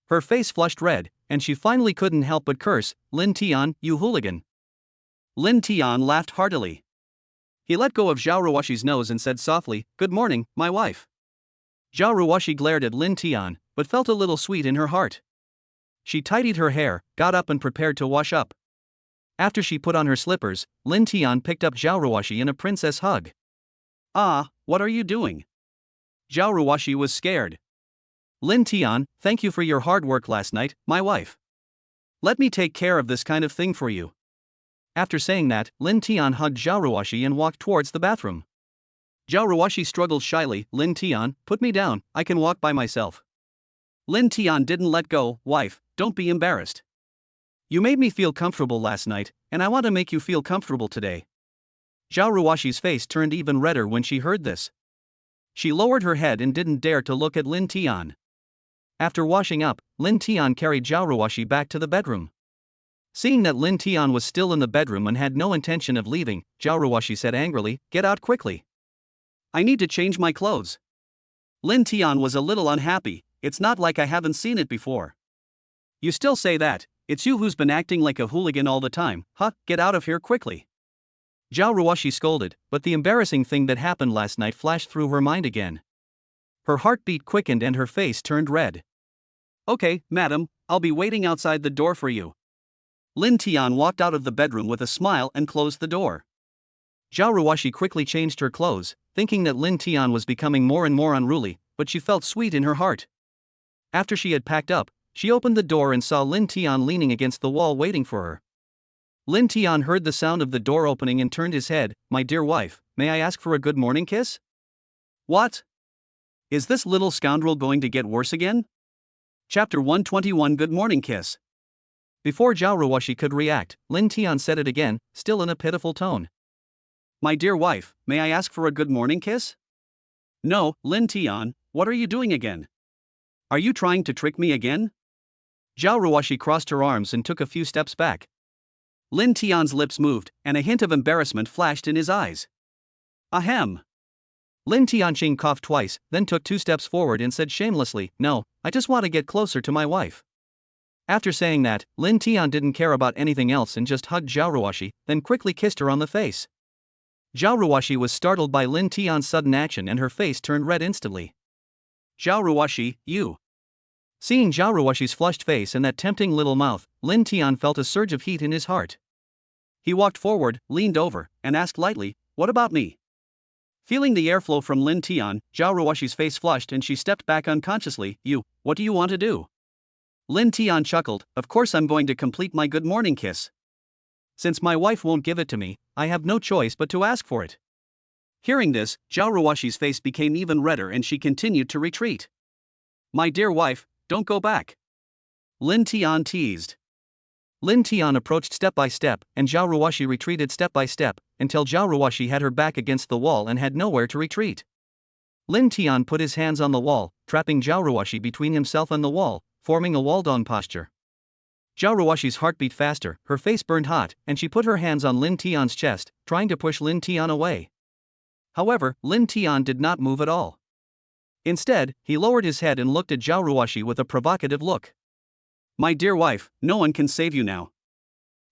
Her face flushed red, and she finally couldn't help but curse, Lin Tian, you hooligan. Lin Tian laughed heartily. He let go of Xiao Ruashi's nose and said softly, good morning, my wife. Xiao Ruashi glared at Lin Tian, but felt a little sweet in her heart. She tidied her hair, got up and prepared to wash up. After she put on her slippers, Lin Tian picked up Xiao Ruashi in a princess hug. Ah, what are you doing? Xiao Ruashi was scared. Lin Tian, thank you for your hard work last night, my wife. Let me take care of this kind of thing for you. After saying that, Lin Tian hugged Xiao Ruashi and walked towards the bathroom. Xiao Ruashi struggled shyly, Lin Tian, put me down, I can walk by myself. Lin Tian didn't let go, wife, don't be embarrassed. You made me feel comfortable last night, and I want to make you feel comfortable today. Xiao Ruashi's face turned even redder when she heard this. She lowered her head and didn't dare to look at Lin Tian. After washing up, Lin Tian carried Xiao Ruashi back to the bedroom. Seeing that Lin Tian was still in the bedroom and had no intention of leaving, Xiao Ruashi said angrily, get out quickly. I need to change my clothes. Lin Tian was a little unhappy. It's not like I haven't seen it before. You still say that? It's you who's been acting like a hooligan all the time, huh? Get out of here quickly. Xiao Ruashi scolded, but the embarrassing thing that happened last night flashed through her mind again. Her heartbeat quickened and her face turned red. Okay, madam, I'll be waiting outside the door for you. Lin Tian walked out of the bedroom with a smile and closed the door. Xiao Ruashi quickly changed her clothes, thinking that Lin Tian was becoming more and more unruly, but she felt sweet in her heart. After she had packed up, she opened the door and saw Lin Tian leaning against the wall waiting for her. Lin Tian heard the sound of the door opening and turned his head. My dear wife, may I ask for a good morning kiss? What? Is this little scoundrel going to get worse again? Chapter 121 Good Morning Kiss. Before Xiao Ruashi could react, Lin Tian said it again, still in a pitiful tone. My dear wife, may I ask for a good morning kiss? No, Lin Tian, what are you doing again? Are you trying to trick me again? Xiao Ruashi crossed her arms and took a few steps back. Lin Tian's lips moved, and a hint of embarrassment flashed in his eyes. Ahem. Lin Tianqing coughed twice, then took 2 steps forward and said shamelessly, No, I just want to get closer to my wife. After saying that, Lin Tian didn't care about anything else and just hugged Xiao Ruashi, then quickly kissed her on the face. Xiao Ruashi was startled by Lin Tian's sudden action and her face turned red instantly. Xiao Ruashi, you. Seeing Xiao Ruashi's flushed face and that tempting little mouth, Lin Tian felt a surge of heat in his heart. He walked forward, leaned over, and asked lightly, What about me? Feeling the airflow from Lin Tian, Xiao Ruashi's face flushed and she stepped back unconsciously. You, what do you want to do? Lin Tian chuckled, Of course I'm going to complete my good morning kiss. Since my wife won't give it to me, I have no choice but to ask for it. Hearing this, Xiao Ruashi's face became even redder and she continued to retreat. My dear wife, don't go back. Lin Tian teased. Lin Tian approached step by step, and Xiao Ruashi retreated step by step, until Xiao Ruashi had her back against the wall and had nowhere to retreat. Lin Tian put his hands on the wall, trapping Xiao Ruashi between himself and the wall, forming a wall-down posture. Xiao Ruashi's heart beat faster, her face burned hot, and she put her hands on Lin Tian's chest, trying to push Lin Tian away. However, Lin Tian did not move at all. Instead, he lowered his head and looked at Xiao Ruashi with a provocative look. My dear wife, no one can save you now.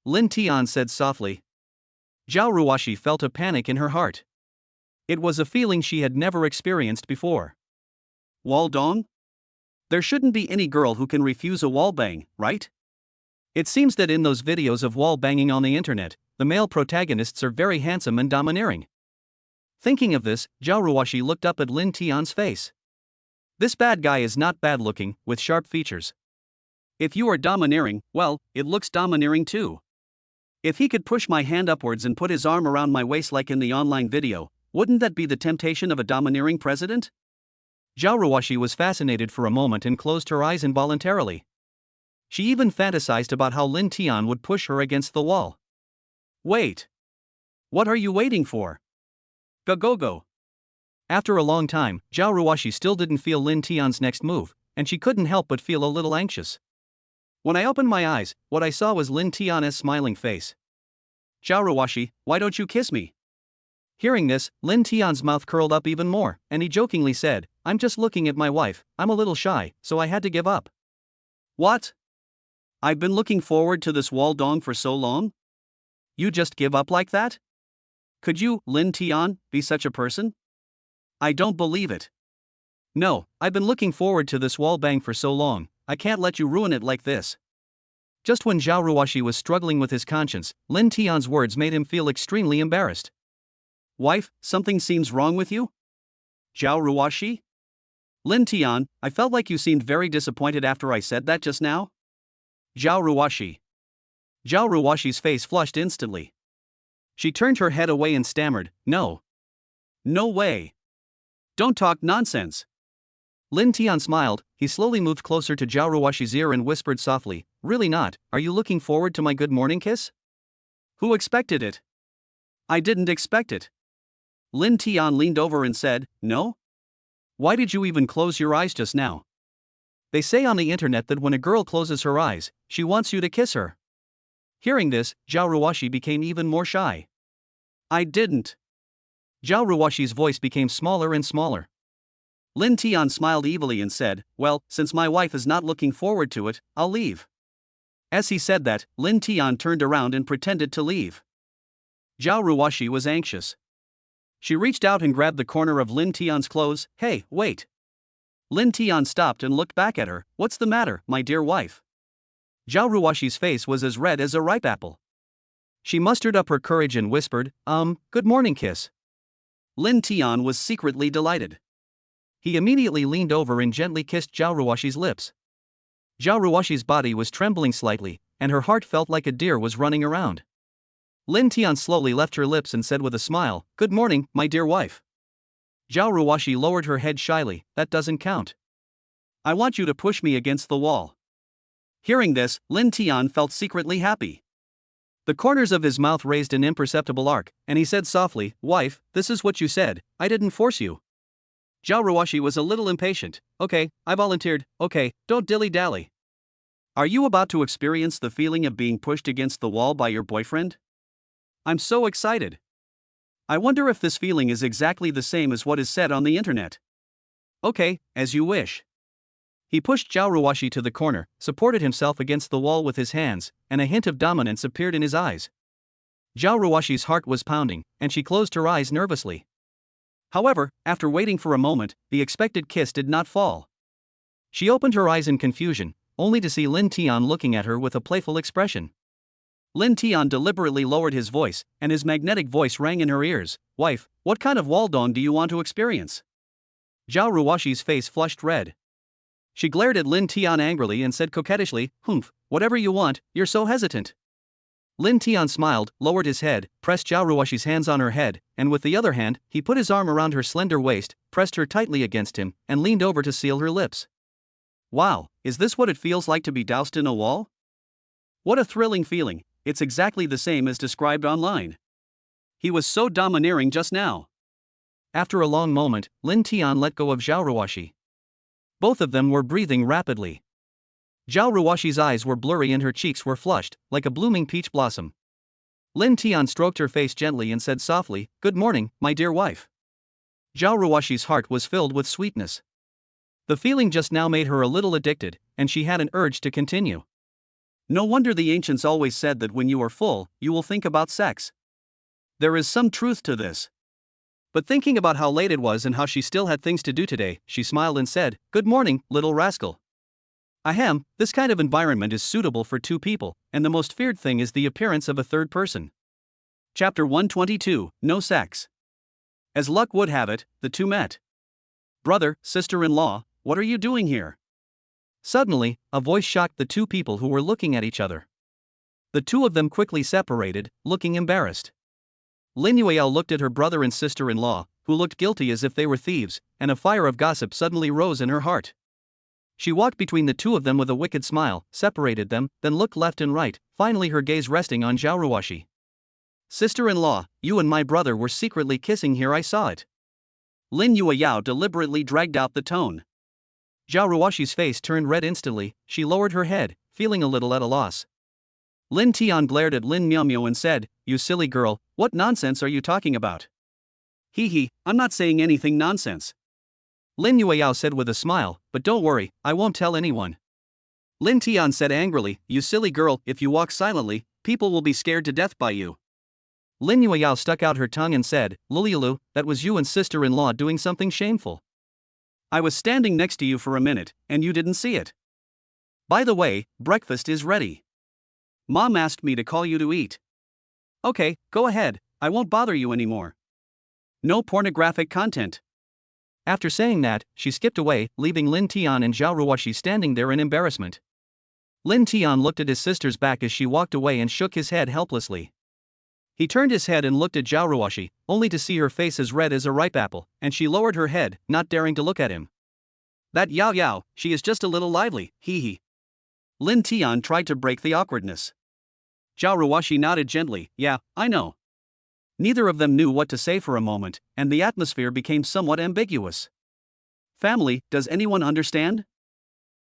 Lin Tian said softly. Xiao Ruashi felt a panic in her heart. It was a feeling she had never experienced before. Wall dong? There shouldn't be any girl who can refuse a wall bang, right? It seems that in those videos of wall banging on the internet, the male protagonists are very handsome and domineering. Thinking of this, Xiao Ruashi looked up at Lin Tian's face. This bad guy is not bad looking, with sharp features. If you are domineering, well, it looks domineering too. If he could push my hand upwards and put his arm around my waist like in the online video, wouldn't that be the temptation of a domineering president? Xiao Ruashi was fascinated for a moment and closed her eyes involuntarily. She even fantasized about how Lin Tian would push her against the wall. Wait. What are you waiting for? Go. After a long time, Xiao Ruashi still didn't feel Lin Tian's next move, and she couldn't help but feel a little anxious. When I opened my eyes, what I saw was Lin Tian's smiling face. Xiao Ruashi, why don't you kiss me? Hearing this, Lin Tian's mouth curled up even more, and he jokingly said, I'm just looking at my wife, I'm a little shy, so I had to give up. What? I've been looking forward to this wall dong for so long? You just give up like that? Could you, Lin Tian, be such a person? I don't believe it. No, I've been looking forward to this wall bang for so long, I can't let you ruin it like this. Just when Xiao Ruashi was struggling with his conscience, Lin Tian's words made him feel extremely embarrassed. Wife, something seems wrong with you? Xiao Ruashi? Lin Tian, I felt like you seemed very disappointed after I said that just now. Xiao Ruashi. Xiao Ruashi's face flushed instantly. She turned her head away and stammered, No. No way. Don't talk nonsense. Lin Tian smiled, he slowly moved closer to Xiao Ruashi's ear and whispered softly, Really not, are you looking forward to my good morning kiss? Who expected it? I didn't expect it. Lin Tian leaned over and said, No? Why did you even close your eyes just now? They say on the internet that when a girl closes her eyes, she wants you to kiss her. Hearing this, Xiao Ruashi became even more shy. I didn't. Xiao Ruashi's voice became smaller and smaller. Lin Tian smiled evilly and said, well, since my wife is not looking forward to it, I'll leave. As he said that, Lin Tian turned around and pretended to leave. Xiao Ruashi was anxious. She reached out and grabbed the corner of Lin Tian's clothes. Hey, wait. Lin Tian stopped and looked back at her. What's the matter, my dear wife? Xiao Ruashi's face was as red as a ripe apple. She mustered up her courage and whispered, good morning, kiss. Lin Tian was secretly delighted. He immediately leaned over and gently kissed Xiao Ruashi's lips. Xiao Ruashi's body was trembling slightly, and her heart felt like a deer was running around. Lin Tian slowly left her lips and said with a smile, good morning, my dear wife. Xiao Ruashi lowered her head shyly. That doesn't count. I want you to push me against the wall. Hearing this, Lin Tian felt secretly happy. The corners of his mouth raised an imperceptible arc, and he said softly, wife, this is what you said, I didn't force you. Xiao Ruashi was a little impatient. Okay, I volunteered. Okay, don't dilly-dally. Are you about to experience the feeling of being pushed against the wall by your boyfriend? I'm so excited. I wonder if this feeling is exactly the same as what is said on the internet. Okay, as you wish. He pushed Xiao Ruashi to the corner, supported himself against the wall with his hands, and a hint of dominance appeared in his eyes. Xiao Ruashi's heart was pounding, and she closed her eyes nervously. However, after waiting for a moment, the expected kiss did not fall. She opened her eyes in confusion, only to see Lin Tian looking at her with a playful expression. Lin Tian deliberately lowered his voice, and his magnetic voice rang in her ears. Wife, what kind of waldong do you want to experience? Xiao Ruashi's face flushed red. She glared at Lin Tian angrily and said coquettishly, humph, whatever you want, you're so hesitant. Lin Tian smiled, lowered his head, pressed Xiao Ruashi's hands on her head, and with the other hand, he put his arm around her slender waist, pressed her tightly against him, and leaned over to seal her lips. Wow, is this what it feels like to be doused in a wall? What a thrilling feeling, it's exactly the same as described online. He was so domineering just now. After a long moment, Lin Tian let go of Xiao Ruashi. Both of them were breathing rapidly. Xiao Ruashi's eyes were blurry and her cheeks were flushed, like a blooming peach blossom. Lin Tian stroked her face gently and said softly, good morning, my dear wife. Xiao Ruashi's heart was filled with sweetness. The feeling just now made her a little addicted, and she had an urge to continue. No wonder the ancients always said that when you are full, you will think about sex. There is some truth to this. But thinking about how late it was and how she still had things to do today, she smiled and said, good morning, little rascal. Ahem, this kind of environment is suitable for two people, and the most feared thing is the appearance of a third person. Chapter 122, No Sex. As luck would have it, the two met. Brother, sister-in-law, what are you doing here? Suddenly, a voice shocked the two people who were looking at each other. The two of them quickly separated, looking embarrassed. Lin Yueyao looked at her brother and sister-in-law, who looked guilty as if they were thieves, and a fire of gossip suddenly rose in her heart. She walked between the two of them with a wicked smile, separated them, then looked left and right, finally her gaze resting on Xiao Ruashi. Sister-in-law, you and my brother were secretly kissing here, I saw it. Lin Yueyao deliberately dragged out the tone. Xiao Ruashi's face turned red instantly, she lowered her head, feeling a little at a loss. Lin Tian glared at Lin Miaomio and said, you silly girl, what nonsense are you talking about? Hee, I'm not saying anything nonsense. Lin Yueyao said with a smile, but don't worry, I won't tell anyone. Lin Tian said angrily, you silly girl, if you walk silently, people will be scared to death by you. Lin Yueyao stuck out her tongue and said, Lulu, that was you and sister-in-law doing something shameful. I was standing next to you for a minute, and you didn't see it. By the way, breakfast is ready. Mom asked me to call you to eat. Okay, go ahead, I won't bother you anymore. No pornographic content. After saying that, she skipped away, leaving Lin Tian and Xiao Ruashi standing there in embarrassment. Lin Tian looked at his sister's back as she walked away and shook his head helplessly. He turned his head and looked at Xiao Ruashi, only to see her face as red as a ripe apple, and she lowered her head, not daring to look at him. That Yao, she is just a little lively, hee. Lin Tian tried to break the awkwardness. Xiao Ruashi nodded gently, yeah, I know. Neither of them knew what to say for a moment, and the atmosphere became somewhat ambiguous. Family, does anyone understand?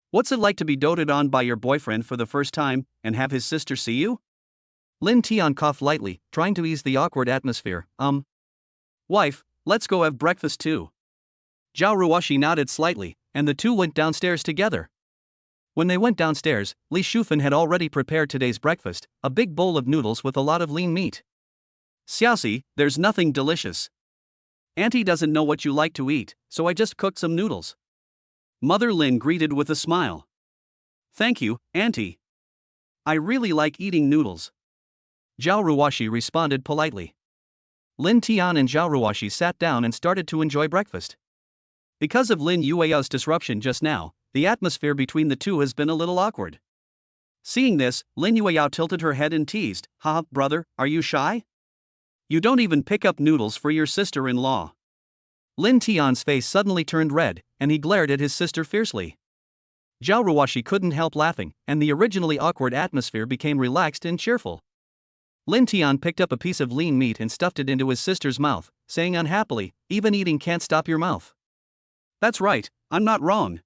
What's it like to be doted on by your boyfriend for the first time, and have his sister see you? Lin Tian coughed lightly, trying to ease the awkward atmosphere. Wife, let's go have breakfast too. Xiao Ruashi nodded slightly, and the two went downstairs together. When they went downstairs, Li Shufan had already prepared today's breakfast, a big bowl of noodles with a lot of lean meat. Xiaoxi, there's nothing delicious. Auntie doesn't know what you like to eat, so I just cooked some noodles. Mother Lin greeted with a smile. Thank you, Auntie. I really like eating noodles. Xiao Ruashi responded politely. Lin Tian and Xiao Ruashi sat down and started to enjoy breakfast. Because of Lin Yueyao's disruption just now, the atmosphere between the two has been a little awkward. Seeing this, Lin Yueyao tilted her head and teased, "Ha, brother, are you shy? You don't even pick up noodles for your sister-in-law." Lin Tian's face suddenly turned red, and he glared at his sister fiercely. Xiao Ruashi couldn't help laughing, and the originally awkward atmosphere became relaxed and cheerful. Lin Tian picked up a piece of lean meat and stuffed it into his sister's mouth, saying unhappily, "Even eating can't stop your mouth." That's right, I'm not wrong.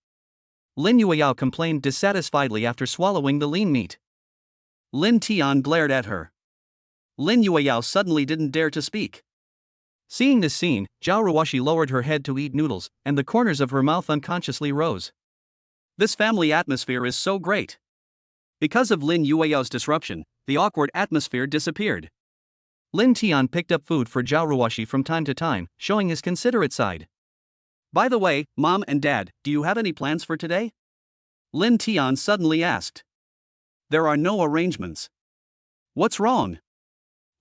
Lin Yueyao complained dissatisfiedly after swallowing the lean meat. Lin Tian glared at her. Lin Yueyao suddenly didn't dare to speak. Seeing this scene, Xiao Ruashi lowered her head to eat noodles, and the corners of her mouth unconsciously rose. This family atmosphere is so great. Because of Lin Yueyao's disruption, the awkward atmosphere disappeared. Lin Tian picked up food for Xiao Ruashi from time to time, showing his considerate side. By the way, Mom and Dad, do you have any plans for today? Lin Tian suddenly asked. There are no arrangements. What's wrong?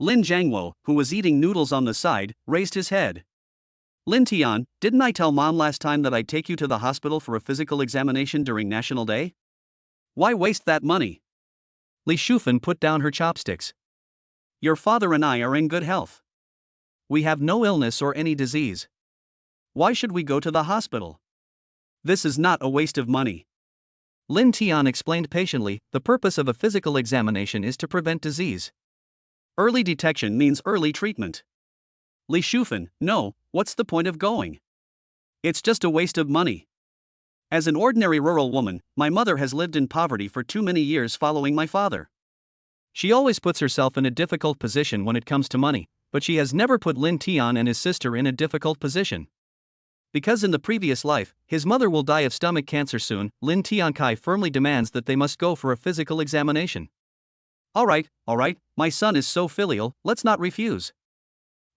Lin Jiangwo, who was eating noodles on the side, raised his head. Lin Tian, didn't I tell Mom last time that I'd take you to the hospital for a physical examination during National Day? Why waste that money? Li Shufan put down her chopsticks. Your father and I are in good health. We have no illness or any disease. Why should we go to the hospital? This is not a waste of money. Lin Tian explained patiently, the purpose of a physical examination is to prevent disease. Early detection means early treatment. Li Shufan, no, what's the point of going? It's just a waste of money. As an ordinary rural woman, my mother has lived in poverty for too many years following my father. She always puts herself in a difficult position when it comes to money, but she has never put Lin Tian and his sister in a difficult position. Because in the previous life, his mother will die of stomach cancer soon, Lin Tiankai firmly demands that they must go for a physical examination. All right, my son is so filial, let's not refuse.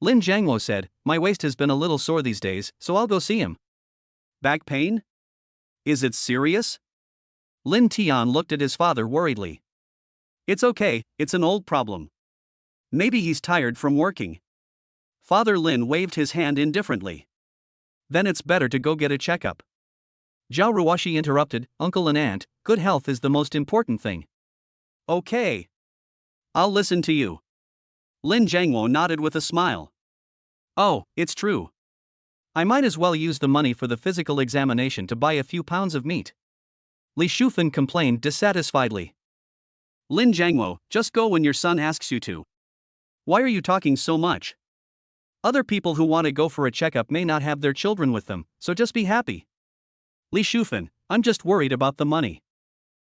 Lin Jiangwo said, my waist has been a little sore these days, so I'll go see him. Back pain? Is it serious? Lin Tian looked at his father worriedly. It's okay, it's an old problem. Maybe he's tired from working. Father Lin waved his hand indifferently. Then it's better to go get a checkup. Xiao Ruashi interrupted, Uncle and Aunt, good health is the most important thing. Okay. I'll listen to you. Lin Jiangwo nodded with a smile. Oh, it's true. I might as well use the money for the physical examination to buy a few pounds of meat. Li Shufan complained dissatisfiedly. Lin Jiangwo, just go when your son asks you to. Why are you talking so much? Other people who want to go for a checkup may not have their children with them, so just be happy. Li Shufan, I'm just worried about the money.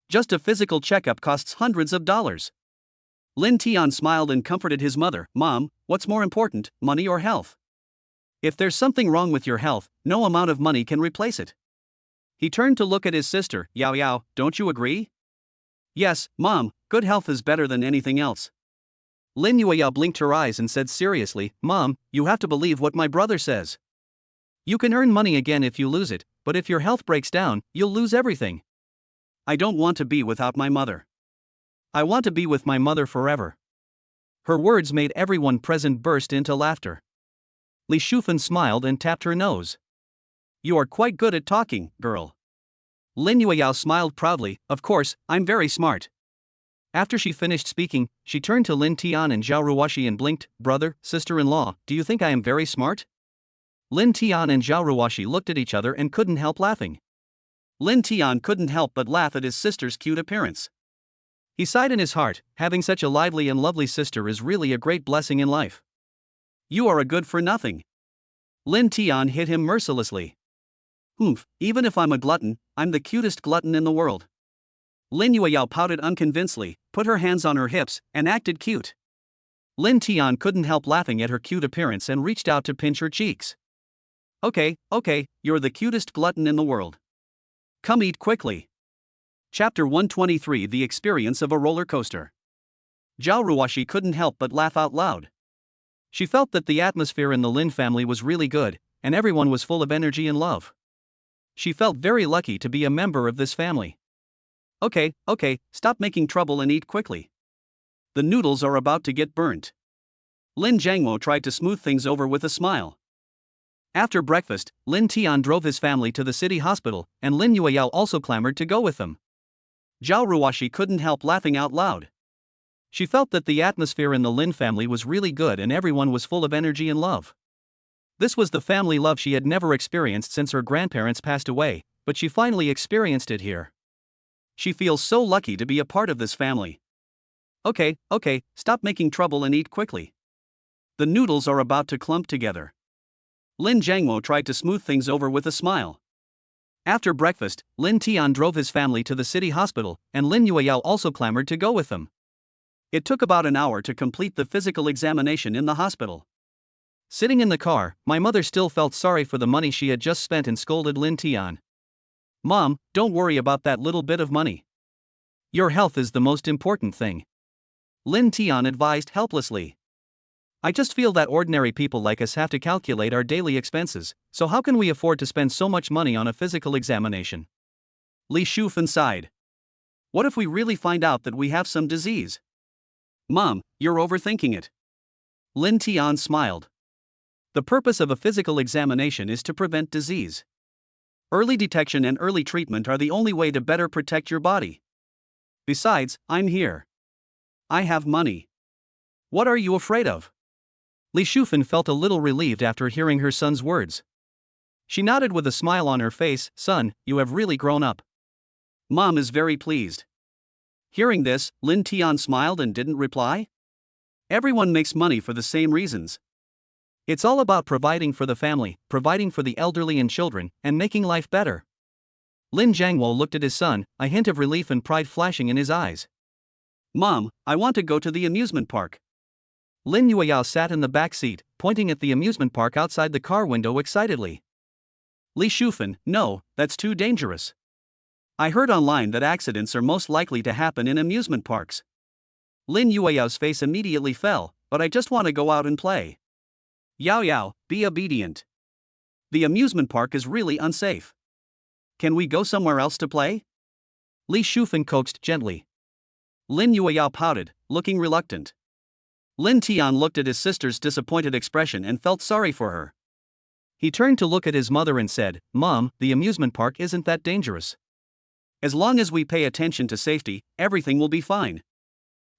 Just a physical checkup costs hundreds of dollars. Lin Tian smiled and comforted his mother. Mom, what's more important, money or health? If there's something wrong with your health, no amount of money can replace it. He turned to look at his sister. Yao Yao, don't you agree? Yes, Mom, good health is better than anything else. Lin Yueyao blinked her eyes and said seriously, Mom, you have to believe what my brother says. You can earn money again if you lose it, but if your health breaks down, you'll lose everything. I don't want to be without my mother. I want to be with my mother forever. Her words made everyone present burst into laughter. Li Shufan smiled and tapped her nose. You are quite good at talking, girl. Lin Yueyao smiled proudly, of course, I'm very smart. After she finished speaking, she turned to Lin Tian and Xiao Ruashi and blinked, brother, sister-in-law, do you think I am very smart? Lin Tian and Xiao Ruashi looked at each other and couldn't help laughing. Lin Tian couldn't help but laugh at his sister's cute appearance. He sighed in his heart, having such a lively and lovely sister is really a great blessing in life. You are a good-for-nothing. Lin Tian hit him mercilessly. Even if I'm a glutton, I'm the cutest glutton in the world. Lin Yueyao pouted unconvincedly, put her hands on her hips, and acted cute. Lin Tian couldn't help laughing at her cute appearance and reached out to pinch her cheeks. Okay, you're the cutest glutton in the world. Come eat quickly. Chapter 123 The Experience of a Roller Coaster. Xiao Ruashi couldn't help but laugh out loud. She felt that the atmosphere in the Lin family was really good, and everyone was full of energy and love. She felt very lucky to be a member of this family. Okay, stop making trouble and eat quickly. The noodles are about to get burnt. Lin Jiangmo tried to smooth things over with a smile. After breakfast, Lin Tian drove his family to the city hospital, and Lin Yueyao also clamored to go with them. Xiao Ruashi couldn't help laughing out loud. She felt that the atmosphere in the Lin family was really good and everyone was full of energy and love. This was the family love she had never experienced since her grandparents passed away, but she finally experienced it here. She feels so lucky to be a part of this family. Okay, stop making trouble and eat quickly. The noodles are about to clump together. Lin Jiangmo tried to smooth things over with a smile. After breakfast, Lin Tian drove his family to the city hospital, and Lin Yueyao also clamored to go with them. It took about an hour to complete the physical examination in the hospital. Sitting in the car, my mother still felt sorry for the money she had just spent and scolded Lin Tian. Mom, don't worry about that little bit of money. Your health is the most important thing. Lin Tian advised helplessly. I just feel that ordinary people like us have to calculate our daily expenses, so how can we afford to spend so much money on a physical examination? Li Shufan sighed. What if we really find out that we have some disease? Mom, you're overthinking it. Lin Tian smiled. The purpose of a physical examination is to prevent disease. Early detection and early treatment are the only way to better protect your body. Besides, I'm here. I have money. What are you afraid of? Li Shufan felt a little relieved after hearing her son's words. She nodded with a smile on her face. Son, you have really grown up. Mom is very pleased. Hearing this, Lin Tian smiled and didn't reply. Everyone makes money for the same reasons. It's all about providing for the family, providing for the elderly and children, and making life better. Lin Jiangwo looked at his son, a hint of relief and pride flashing in his eyes. Mom, I want to go to the amusement park. Lin Yueyao sat in the back seat, pointing at the amusement park outside the car window excitedly. Li Shufan, no, that's too dangerous. I heard online that accidents are most likely to happen in amusement parks. Lin Yueyao's face immediately fell, but I just want to go out and play. Yao, be obedient. The amusement park is really unsafe. Can we go somewhere else to play? Li Shufan coaxed gently. Lin Yueyao pouted, looking reluctant. Lin Tian looked at his sister's disappointed expression and felt sorry for her. He turned to look at his mother and said, Mom, the amusement park isn't that dangerous. As long as we pay attention to safety, everything will be fine.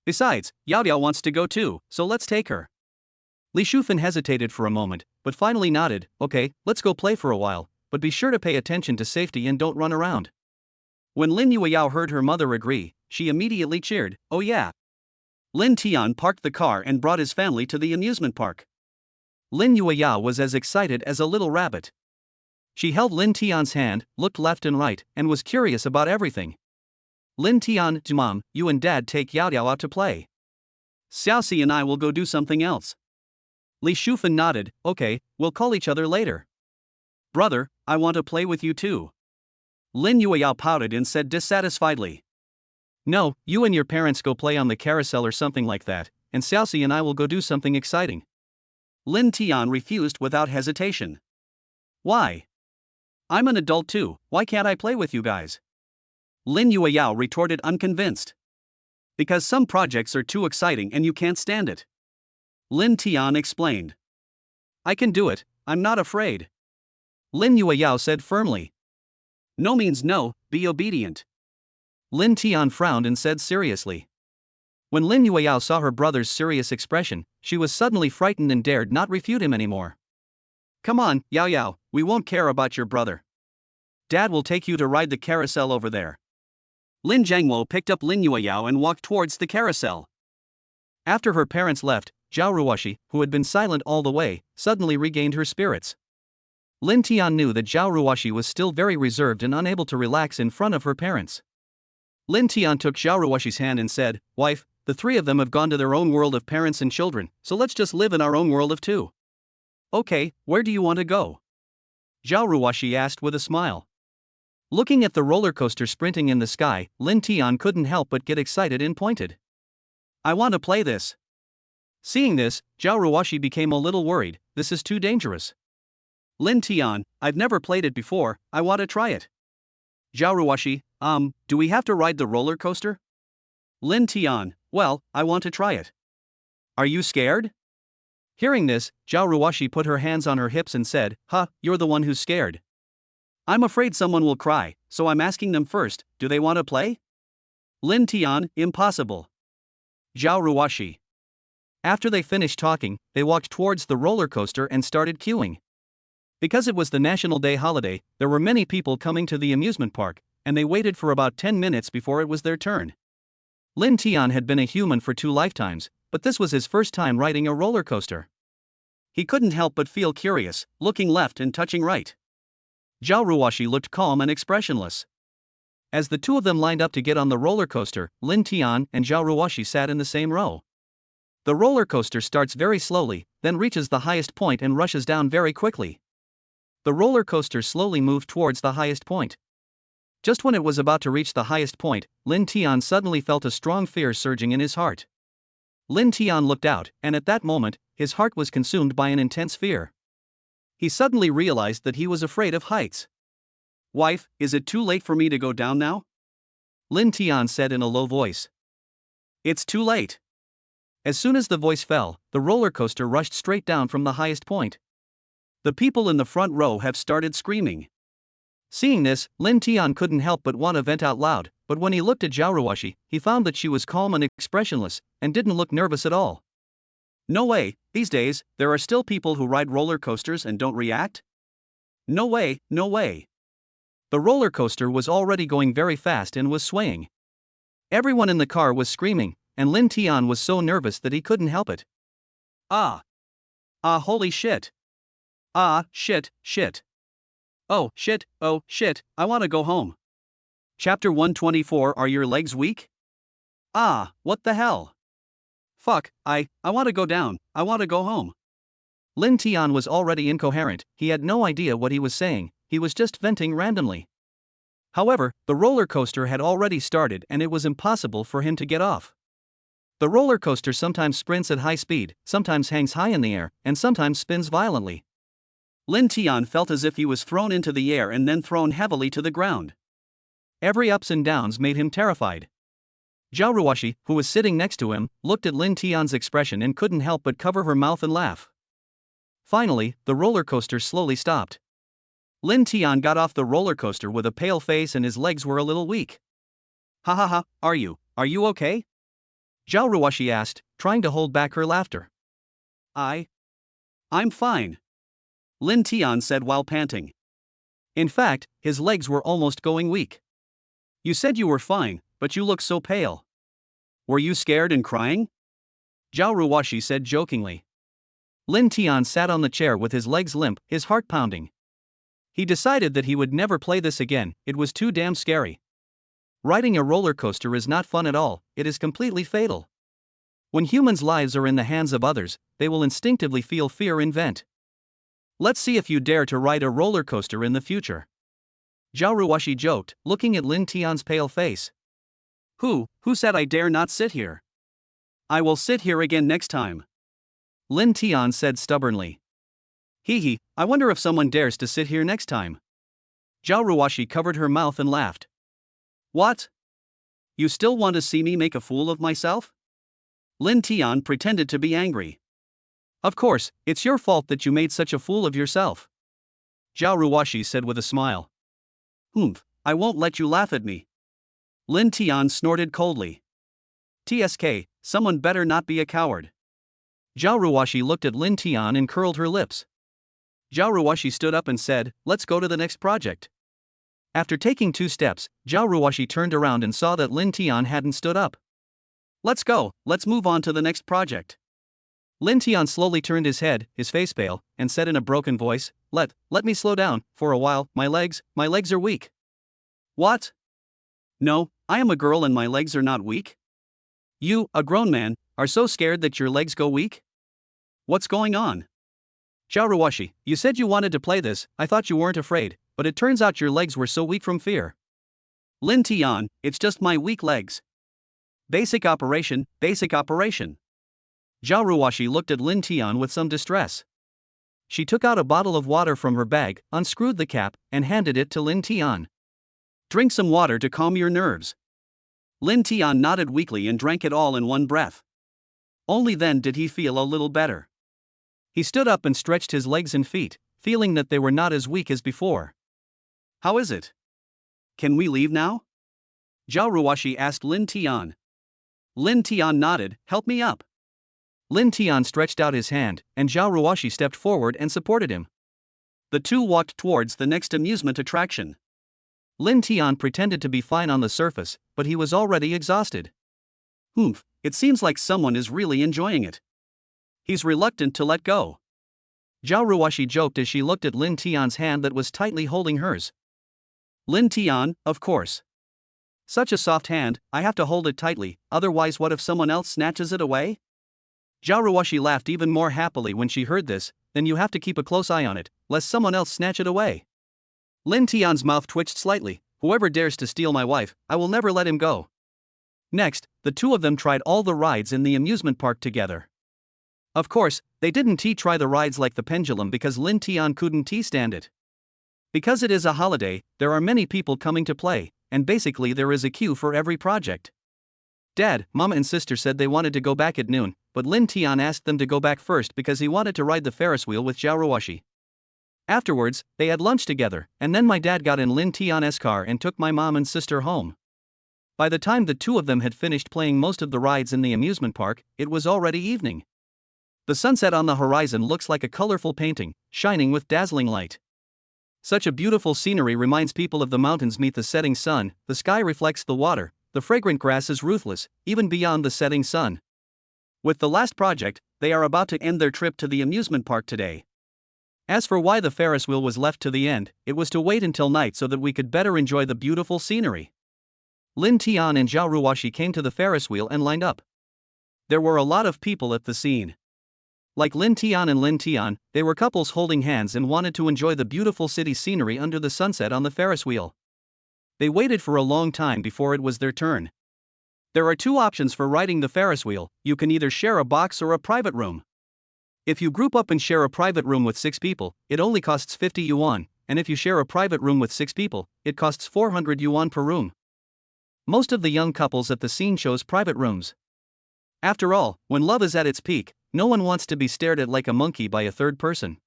Besides, Yao wants to go too, so let's take her. Li Shufan hesitated for a moment, but finally nodded. Okay, let's go play for a while, but be sure to pay attention to safety and don't run around. When Lin Yueyao heard her mother agree, she immediately cheered, oh yeah. Lin Tian parked the car and brought his family to the amusement park. Lin Yueyao was as excited as a little rabbit. She held Lin Tian's hand, looked left and right, and was curious about everything. Lin Tian, Mom, you and Dad take Yao out to play. Xiaoxi and I will go do something else. Li Shufan nodded, okay, we'll call each other later. Brother, I want to play with you too. Lin Yueyao pouted and said dissatisfiedly. No, you and your parents go play on the carousel or something like that, and Xiaoxi and I will go do something exciting. Lin Tian refused without hesitation. Why? I'm an adult too, why can't I play with you guys? Lin Yueyao retorted unconvinced. Because some projects are too exciting and you can't stand it. Lin Tian explained. I can do it, I'm not afraid. Lin Yueyao said firmly. No means no, be obedient. Lin Tian frowned and said seriously. When Lin Yueyao saw her brother's serious expression, she was suddenly frightened and dared not refute him anymore. Come on, Yao, we won't care about your brother. Dad will take you to ride the carousel over there. Lin Jiangwo picked up Lin Yueyao and walked towards the carousel. After her parents left, Xiao Ruashi, who had been silent all the way, suddenly regained her spirits. Lin Tian knew that Xiao Ruashi was still very reserved and unable to relax in front of her parents. Lin Tian took Xiao Ruashi's hand and said, Wife, the three of them have gone to their own world of parents and children, so let's just live in our own world of two. Okay, where do you want to go? Xiao Ruashi asked with a smile. Looking at the roller coaster sprinting in the sky, Lin Tian couldn't help but get excited and pointed. I want to play this. Seeing this, Xiao Ruashi became a little worried. This is too dangerous. Lin Tian, I've never played it before, I want to try it. Xiao Ruashi, do we have to ride the roller coaster? Lin Tian, well, I want to try it. Are you scared? Hearing this, Xiao Ruashi put her hands on her hips and said, you're the one who's scared. I'm afraid someone will cry, so I'm asking them first, do they want to play? Lin Tian, impossible. Xiao Ruashi. After they finished talking, they walked towards the roller coaster and started queuing. Because it was the National Day holiday, there were many people coming to the amusement park, and they waited for about 10 minutes before it was their turn. Lin Tian had been a human for 2 lifetimes, but this was his first time riding a roller coaster. He couldn't help but feel curious, looking left and touching right. Xiao Ruashi looked calm and expressionless. As the two of them lined up to get on the roller coaster, Lin Tian and Xiao Ruashi sat in the same row. The roller coaster starts very slowly, then reaches the highest point and rushes down very quickly. The roller coaster slowly moved towards the highest point. Just when it was about to reach the highest point, Lin Tian suddenly felt a strong fear surging in his heart. Lin Tian looked out, and at that moment, his heart was consumed by an intense fear. He suddenly realized that he was afraid of heights. Wife, is it too late for me to go down now? Lin Tian said in a low voice. It's too late. As soon as the voice fell, the roller coaster rushed straight down from the highest point. The people in the front row have started screaming. Seeing this, Lin Tian couldn't help but want to vent out loud, but when he looked at Xiao Ruashi, he found that she was calm and expressionless, and didn't look nervous at all. No way, these days, there are still people who ride roller coasters and don't react? No way, no way. The roller coaster was already going very fast and was swaying. Everyone in the car was screaming, and Lin Tian was so nervous that he couldn't help it. Holy shit. Shit. Oh shit, I want to go home. Chapter 124. Are your legs weak? What the hell? Fuck, I want to go down, I want to go home. Lin Tian was already incoherent, he had no idea what he was saying, he was just venting randomly. However, the roller coaster had already started and it was impossible for him to get off. The roller coaster sometimes sprints at high speed, sometimes hangs high in the air, and sometimes spins violently. Lin Tian felt as if he was thrown into the air and then thrown heavily to the ground. Every ups and downs made him terrified. Xiao Ruashi, who was sitting next to him, looked at Lin Tian's expression and couldn't help but cover her mouth and laugh. Finally, the roller coaster slowly stopped. Lin Tian got off the roller coaster with a pale face and his legs were a little weak. Are you okay? Xiao Ruashi asked, trying to hold back her laughter. I'm fine. Lin Tian said while panting. In fact, his legs were almost going weak. You said you were fine, but you look so pale. Were you scared and crying? Xiao Ruashi said jokingly. Lin Tian sat on the chair with his legs limp, his heart pounding. He decided that he would never play this again, it was too damn scary. Riding a roller coaster is not fun at all, it is completely fatal. When humans' lives are in the hands of others, they will instinctively feel fear and vent. Let's see if you dare to ride a roller coaster in the future. Xiao Ruashi joked, looking at Lin Tian's pale face. Who said I dare not sit here? I will sit here again next time. Lin Tian said stubbornly. I wonder if someone dares to sit here next time. Xiao Ruashi covered her mouth and laughed. What? You still want to see me make a fool of myself? Lin Tian pretended to be angry. Of course, it's your fault that you made such a fool of yourself. Xiao Ruashi said with a smile. I won't let you laugh at me. Lin Tian snorted coldly. TSK, someone better not be a coward. Xiao Ruashi looked at Lin Tian and curled her lips. Xiao Ruashi stood up and said, let's go to the next project. After taking 2 steps, Xiao Ruashi turned around and saw that Lin Tian hadn't stood up. Let's go, let's move on to the next project. Lin Tian slowly turned his head, his face pale, and said in a broken voice, Let me slow down, for a while, my legs are weak. What? No, I am a girl and my legs are not weak. You, a grown man, are so scared that your legs go weak? What's going on? Xiao Ruashi, you said you wanted to play this, I thought you weren't afraid, but it turns out your legs were so weak from fear. Lin Tian, it's just my weak legs. Basic operation, basic operation. Xiao Ruashi looked at Lin Tian with some distress. She took out a bottle of water from her bag, unscrewed the cap, and handed it to Lin Tian. Drink some water to calm your nerves. Lin Tian nodded weakly and drank it all in one breath. Only then did he feel a little better. He stood up and stretched his legs and feet, feeling that they were not as weak as before. How is it? Can we leave now? Xiao Ruashi asked Lin Tian. Lin Tian nodded, help me up. Lin Tian stretched out his hand, and Xiao Ruashi stepped forward and supported him. The two walked towards the next amusement attraction. Lin Tian pretended to be fine on the surface, but he was already exhausted. It seems like someone is really enjoying it. He's reluctant to let go. Xiao Ruashi joked as she looked at Lin Tian's hand that was tightly holding hers. Lin Tian, of course. Such a soft hand, I have to hold it tightly, otherwise what if someone else snatches it away? Xiao Ruashi laughed even more happily when she heard this. Then you have to keep a close eye on it, lest someone else snatch it away. Lin Tian's mouth twitched slightly. Whoever dares to steal my wife, I will never let him go. Next, the two of them tried all the rides in the amusement park together. Of course, they didn't try the rides like the pendulum because Lin Tian couldn't stand it. Because it is a holiday, there are many people coming to play, and basically there is a queue for every project. Dad, Mama and sister said they wanted to go back at noon, but Lin Tian asked them to go back first because he wanted to ride the Ferris wheel with Xiao Ruashi. Afterwards, they had lunch together, and then my dad got in Lin Tian's car and took my mom and sister home. By the time the two of them had finished playing most of the rides in the amusement park, it was already evening. The sunset on the horizon looks like a colorful painting, shining with dazzling light. Such a beautiful scenery reminds people of the mountains meet the setting sun, the sky reflects the water, the fragrant grass is ruthless, even beyond the setting sun. With the last project, they are about to end their trip to the amusement park today. As for why the Ferris wheel was left to the end, it was to wait until night so that we could better enjoy the beautiful scenery. Lin Tian and Xiao Ruashi came to the Ferris wheel and lined up. There were a lot of people at the scene. Like Lin Tian and Lin Tian, they were couples holding hands and wanted to enjoy the beautiful city scenery under the sunset on the Ferris wheel. They waited for a long time before it was their turn. There are two options for riding the Ferris wheel. You can either share a box or a private room. If you group up and share a private room with 6 people, it only costs 50 yuan, and if you share a private room with 6 people, it costs 400 yuan per room. Most of the young couples at the scene chose private rooms. After all, when love is at its peak, no one wants to be stared at like a monkey by a third person.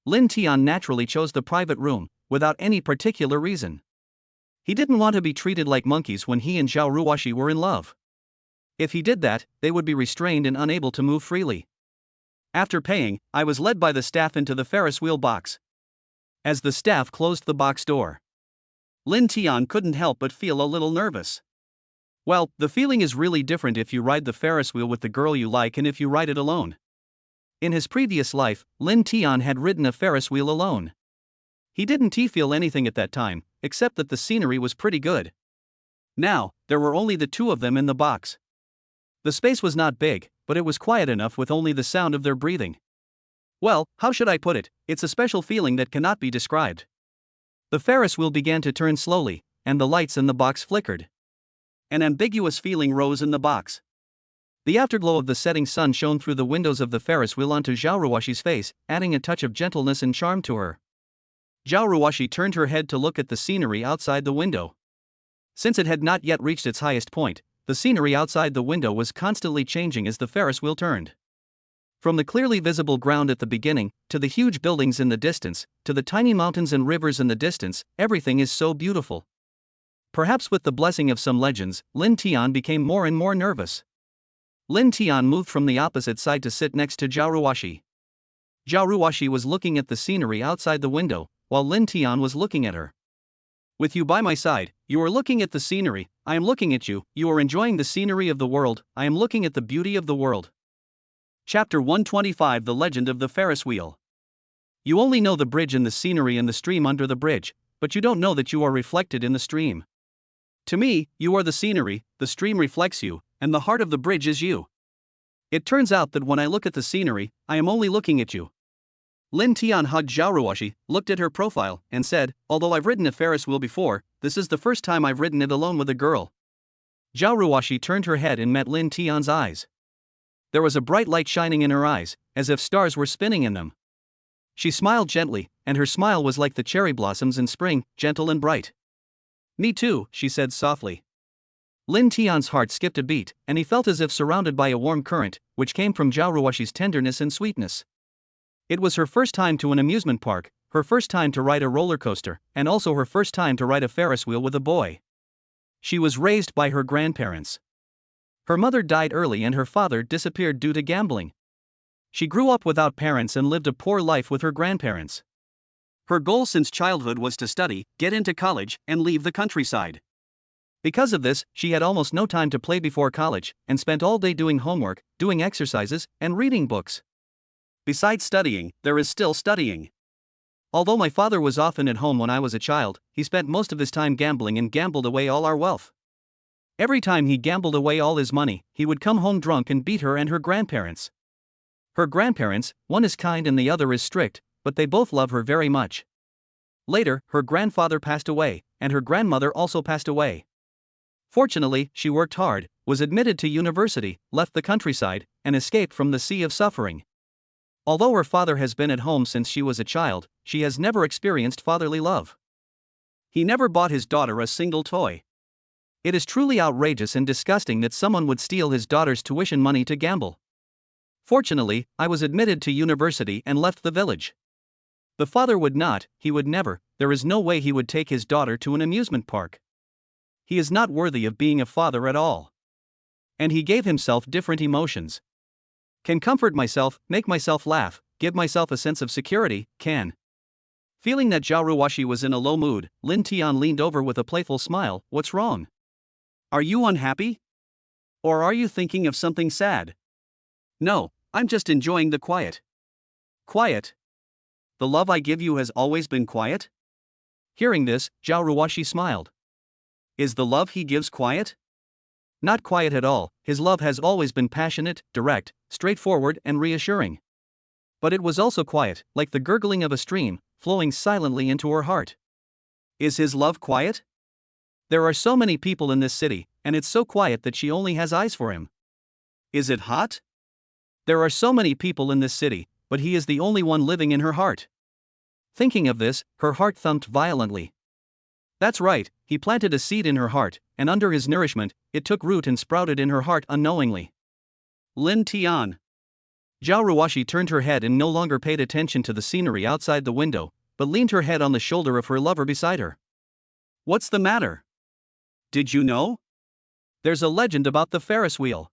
Lin Tian naturally chose the private room, without any particular reason. He didn't want to be treated like monkeys when he and Xiao Ruashi were in love. If he did that, they would be restrained and unable to move freely. After paying, I was led by the staff into the Ferris wheel box. As the staff closed the box door, Lin Tian couldn't help but feel a little nervous. Well, the feeling is really different if you ride the Ferris wheel with the girl you like and if you ride it alone. In his previous life, Lin Tian had ridden a Ferris wheel alone. He didn't feel anything at that time, except that the scenery was pretty good. Now, there were only the two of them in the box. The space was not big, but it was quiet enough with only the sound of their breathing. Well, how should I put it? It's a special feeling that cannot be described. The Ferris wheel began to turn slowly, and the lights in the box flickered. An ambiguous feeling rose in the box. The afterglow of the setting sun shone through the windows of the Ferris wheel onto Xiao Ruashi's face, adding a touch of gentleness and charm to her. Xiao Ruashi turned her head to look at the scenery outside the window. Since it had not yet reached its highest point, the scenery outside the window was constantly changing as the Ferris wheel turned. From the clearly visible ground at the beginning, to the huge buildings in the distance, to the tiny mountains and rivers in the distance, everything is so beautiful. Perhaps with the blessing of some legends, Lin Tian became more and more nervous. Lin Tian moved from the opposite side to sit next to Xiao Ruashi. Xiao Ruashi was looking at the scenery outside the window, while Lin Tian was looking at her. With you by my side, you are looking at the scenery, I am looking at you, you are enjoying the scenery of the world, I am looking at the beauty of the world. Chapter 125 The Legend of the Ferris Wheel. You only know the bridge and the scenery and the stream under the bridge, but you don't know that you are reflected in the stream. To me, you are the scenery, the stream reflects you, and the heart of the bridge is you. It turns out that when I look at the scenery, I am only looking at you. Lin Tian hugged Xiao Ruashi, looked at her profile, and said, although I've ridden a Ferris wheel before, this is the first time I've ridden it alone with a girl. Xiao Ruashi turned her head and met Lin Tian's eyes. There was a bright light shining in her eyes, as if stars were spinning in them. She smiled gently, and her smile was like the cherry blossoms in spring, gentle and bright. Me too, she said softly. Lin Tian's heart skipped a beat, and he felt as if surrounded by a warm current, which came from Xiao Ruashi's tenderness and sweetness. It was her first time to an amusement park, her first time to ride a roller coaster, and also her first time to ride a Ferris wheel with a boy. She was raised by her grandparents. Her mother died early and her father disappeared due to gambling. She grew up without parents and lived a poor life with her grandparents. Her goal since childhood was to study, get into college, and leave the countryside. Because of this, she had almost no time to play before college, and spent all day doing homework, doing exercises, and reading books. Besides studying, there is still studying. Although my father was often at home when I was a child, he spent most of his time gambling and gambled away all our wealth. Every time he gambled away all his money, he would come home drunk and beat her and her grandparents. Her grandparents, one is kind and the other is strict, but they both love her very much. Later, her grandfather passed away, and her grandmother also passed away. Fortunately, she worked hard, was admitted to university, left the countryside, and escaped from the sea of suffering. Although her father has been at home since she was a child, she has never experienced fatherly love. He never bought his daughter a single toy. It is truly outrageous and disgusting that someone would steal his daughter's tuition money to gamble. Fortunately, I was admitted to university and left the village. The father would not, he would never, there is no way he would take his daughter to an amusement park. He is not worthy of being a father at all. And he gave himself different emotions. Can comfort myself, make myself laugh, give myself a sense of security, can. Feeling that Xiao Ruashi was in a low mood, Lin Tian leaned over with a playful smile. What's wrong? Are you unhappy? Or are you thinking of something sad? No, I'm just enjoying the quiet. Quiet? The love I give you has always been quiet? Hearing this, Xiao Ruashi smiled. Is the love he gives quiet? Not quiet at all, his love has always been passionate, direct, straightforward, and reassuring. But it was also quiet, like the gurgling of a stream, flowing silently into her heart. Is his love quiet? There are so many people in this city, and it's so quiet that she only has eyes for him. Is it hot? There are so many people in this city, but he is the only one living in her heart. Thinking of this, her heart thumped violently. That's right, he planted a seed in her heart, and under his nourishment, it took root and sprouted in her heart unknowingly. Lin Tian. Xiao Ruashi turned her head and no longer paid attention to the scenery outside the window, but leaned her head on the shoulder of her lover beside her. What's the matter? Did you know? There's a legend about the Ferris wheel.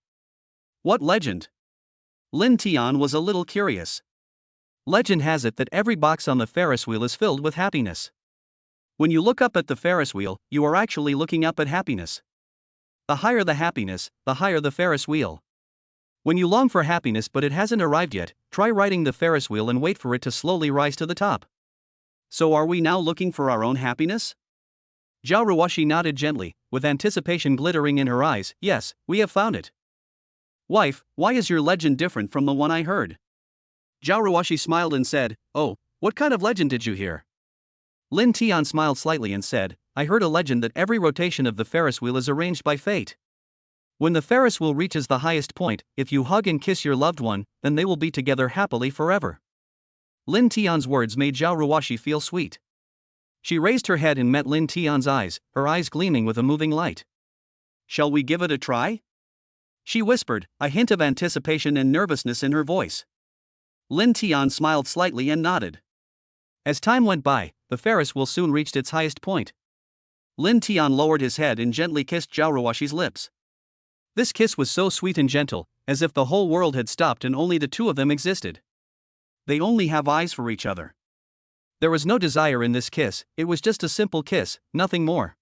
What legend? Lin Tian was a little curious. Legend has it that every box on the Ferris wheel is filled with happiness. When you look up at the Ferris wheel, you are actually looking up at happiness. The higher the happiness, the higher the Ferris wheel. When you long for happiness but it hasn't arrived yet, try riding the Ferris wheel and wait for it to slowly rise to the top. So are we now looking for our own happiness? Xiao Ruashi nodded gently, with anticipation glittering in her eyes. Yes, we have found it. Wife, why is your legend different from the one I heard? Xiao Ruashi smiled and said, Oh, what kind of legend did you hear? Lin Tian smiled slightly and said, I heard a legend that every rotation of the Ferris wheel is arranged by fate. When the Ferris wheel reaches the highest point, if you hug and kiss your loved one, then they will be together happily forever. Lin Tian's words made Xiao Ruashi feel sweet. She raised her head and met Lin Tian's eyes, her eyes gleaming with a moving light. Shall we give it a try? She whispered, a hint of anticipation and nervousness in her voice. Lin Tian smiled slightly and nodded. As time went by, the Ferris wheel soon reached its highest point. Lin Tian lowered his head and gently kissed Xiao Ruashi's lips. This kiss was so sweet and gentle, as if the whole world had stopped and only the two of them existed. They only have eyes for each other. There was no desire in this kiss, it was just a simple kiss, nothing more.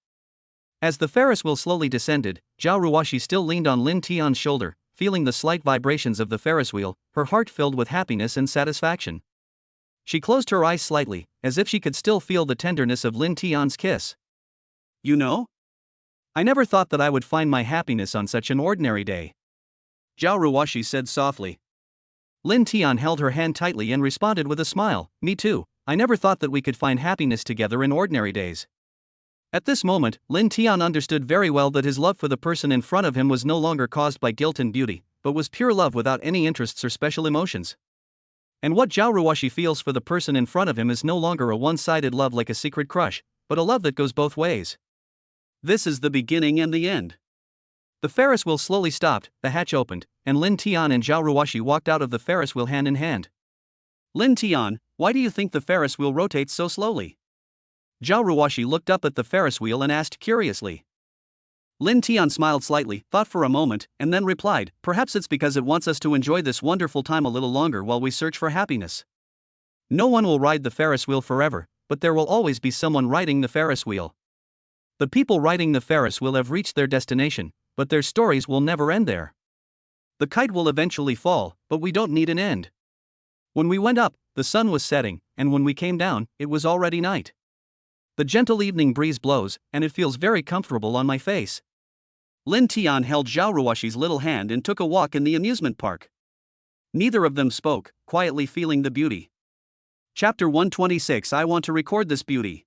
As the Ferris wheel slowly descended, Xiao Ruashi still leaned on Lin Tian's shoulder, feeling the slight vibrations of the Ferris wheel, her heart filled with happiness and satisfaction. She closed her eyes slightly, as if she could still feel the tenderness of Lin Tian's kiss. You know? I never thought that I would find my happiness on such an ordinary day. Xiao Ruashi said softly. Lin Tian held her hand tightly and responded with a smile, me too, I never thought that we could find happiness together in ordinary days. At this moment, Lin Tian understood very well that his love for the person in front of him was no longer caused by guilt and beauty, but was pure love without any interests or special emotions. And what Xiao Ruashi feels for the person in front of him is no longer a one-sided love like a secret crush, but a love that goes both ways. This is the beginning and the end. The Ferris wheel slowly stopped, the hatch opened, and Lin Tian and Xiao Ruashi walked out of the Ferris wheel hand in hand. Lin Tian, why do you think the Ferris wheel rotates so slowly? Xiao Ruashi looked up at the Ferris wheel and asked curiously. Lin Tian smiled slightly, thought for a moment, and then replied, perhaps it's because it wants us to enjoy this wonderful time a little longer while we search for happiness. No one will ride the Ferris wheel forever, but there will always be someone riding the Ferris wheel. The people riding the Ferris wheel have reached their destination, but their stories will never end there. The kite will eventually fall, but we don't need an end. When we went up, the sun was setting, and when we came down, it was already night. The gentle evening breeze blows, and it feels very comfortable on my face. Lin Tian held Xiao Ruashi's little hand and took a walk in the amusement park. Neither of them spoke, quietly feeling the beauty. Chapter 126. I want to record this beauty.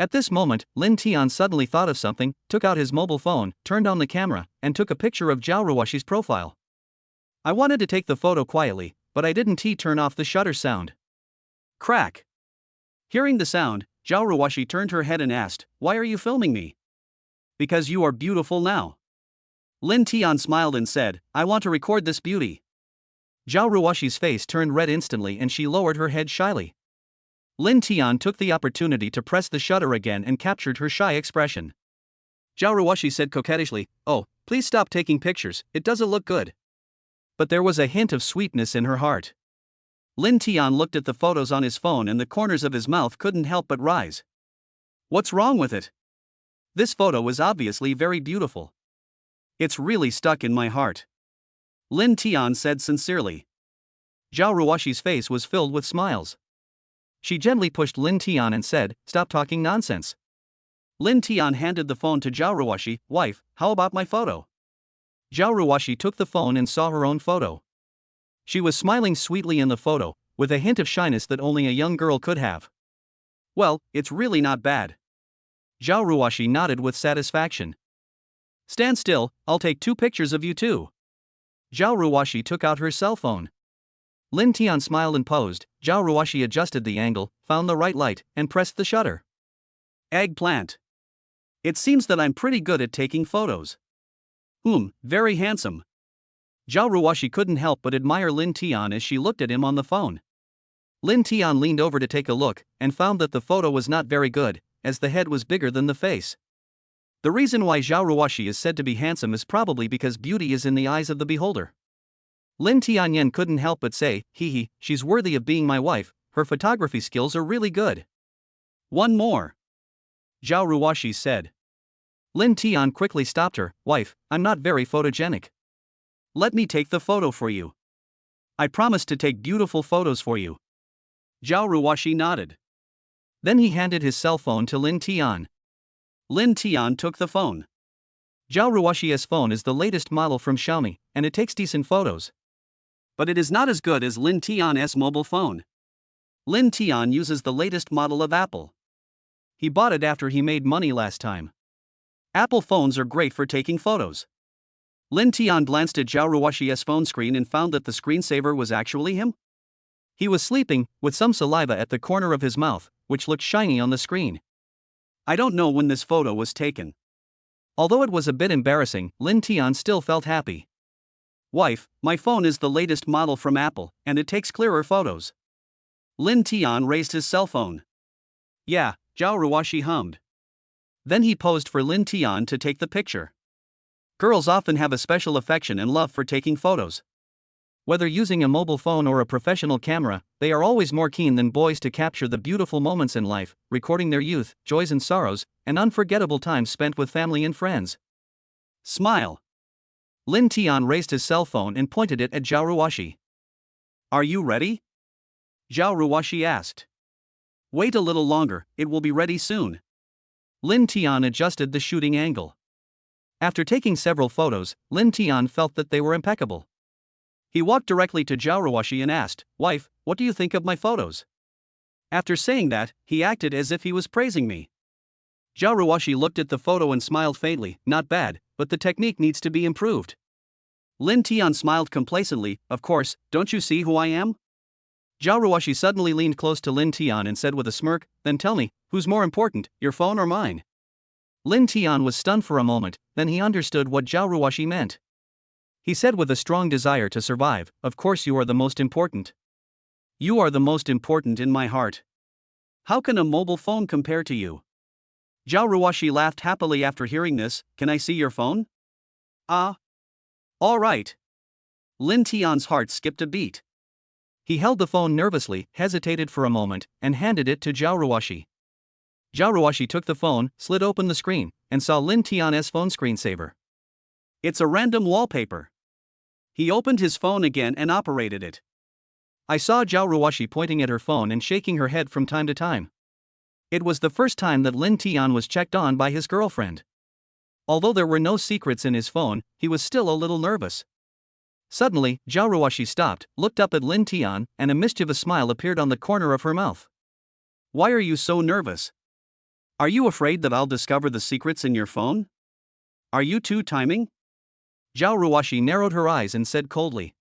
At this moment, Lin Tian suddenly thought of something, took out his mobile phone, turned on the camera, and took a picture of Xiao Ruashi's profile. I wanted to take the photo quietly, but I didn't turn off the shutter sound. Crack. Hearing the sound, Xiao Ruashi turned her head and asked, why are you filming me? Because you are beautiful now. Lin Tian smiled and said, I want to record this beauty. Xiao Ruashi's face turned red instantly and she lowered her head shyly. Lin Tian took the opportunity to press the shutter again and captured her shy expression. Xiao Ruashi said coquettishly, oh, please stop taking pictures, it doesn't look good. But there was a hint of sweetness in her heart. Lin Tian looked at the photos on his phone and the corners of his mouth couldn't help but rise. What's wrong with it? This photo is obviously very beautiful. It's really stuck in my heart. Lin Tian said sincerely. Xiao Ruashi's face was filled with smiles. She gently pushed Lin Tian and said, stop talking nonsense. Lin Tian handed the phone to Xiao Ruashi, wife, how about my photo? Xiao Ruashi took the phone and saw her own photo. She was smiling sweetly in the photo, with a hint of shyness that only a young girl could have. Well, it's really not bad. Xiao Ruashi nodded with satisfaction. Stand still, I'll take 2 pictures of you too. Xiao Ruashi took out her cell phone. Lin Tian smiled and posed. Xiao Ruashi adjusted the angle, found the right light, and pressed the shutter. Eggplant. It seems that I'm pretty good at taking photos. Very handsome. Xiao Ruashi couldn't help but admire Lin Tian as she looked at him on the phone. Lin Tian leaned over to take a look, and found that the photo was not very good, as the head was bigger than the face. The reason why Xiao Ruashi is said to be handsome is probably because beauty is in the eyes of the beholder. Lin Tianyan couldn't help but say, hee, she's worthy of being my wife, her photography skills are really good. One more. Xiao Ruashi said. Lin Tian quickly stopped her, wife, I'm not very photogenic. Let me take the photo for you. I promise to take beautiful photos for you. Xiao Ruashi nodded. Then he handed his cell phone to Lin Tian. Lin Tian took the phone. Xiao Ruashi's phone is the latest model from Xiaomi, and it takes decent photos. But it is not as good as Lin Tian's mobile phone. Lin Tian uses the latest model of Apple. He bought it after he made money last time. Apple phones are great for taking photos. Lin Tian glanced at Xiao Ruashi's phone screen and found that the screensaver was actually him. He was sleeping, with some saliva at the corner of his mouth, which looked shiny on the screen. I don't know when this photo was taken. Although it was a bit embarrassing, Lin Tian still felt happy. Wife, my phone is the latest model from Apple, and it takes clearer photos. Lin Tian raised his cell phone. Yeah, Xiao Ruashi hummed. Then he posed for Lin Tian to take the picture. Girls often have a special affection and love for taking photos. Whether using a mobile phone or a professional camera, they are always more keen than boys to capture the beautiful moments in life, recording their youth, joys and sorrows, and unforgettable times spent with family and friends. Smile. Lin Tian raised his cell phone and pointed it at Xiao Ruashi. Are you ready? Xiao Ruashi asked. Wait a little longer, it will be ready soon. Lin Tian adjusted the shooting angle. After taking several photos, Lin Tian felt that they were impeccable. He walked directly to Xiao Ruashi and asked, "Wife, what do you think of my photos?" After saying that, he acted as if he was praising me. Xiao Ruashi looked at the photo and smiled faintly. "Not bad, but the technique needs to be improved." Lin Tian smiled complacently. "Of course, don't you see who I am?" Xiao Ruashi suddenly leaned close to Lin Tian and said with a smirk, "Then tell me, who's more important, your phone or mine?" Lin Tian was stunned for a moment, then he understood what Xiao Ruashi meant. He said with a strong desire to survive, "Of course you are the most important. You are the most important in my heart. How can a mobile phone compare to you?" Xiao Ruashi laughed happily after hearing this. "Can I see your phone?" "Ah. All right." Lin Tian's heart skipped a beat. He held the phone nervously, hesitated for a moment, and handed it to Xiao Ruashi. Xiao Ruashi took the phone, slid open the screen, and saw Lin Tian's phone screensaver. "It's a random wallpaper." He opened his phone again and operated it. I saw Xiao Ruashi pointing at her phone and shaking her head from time to time. It was the first time that Lin Tian was checked on by his girlfriend. Although there were no secrets in his phone, he was still a little nervous. Suddenly, Xiao Ruashi stopped, looked up at Lin Tian, and a mischievous smile appeared on the corner of her mouth. "Why are you so nervous? Are you afraid that I'll discover the secrets in your phone? Are you two-timing?" Xiao Ruashi narrowed her eyes and said coldly.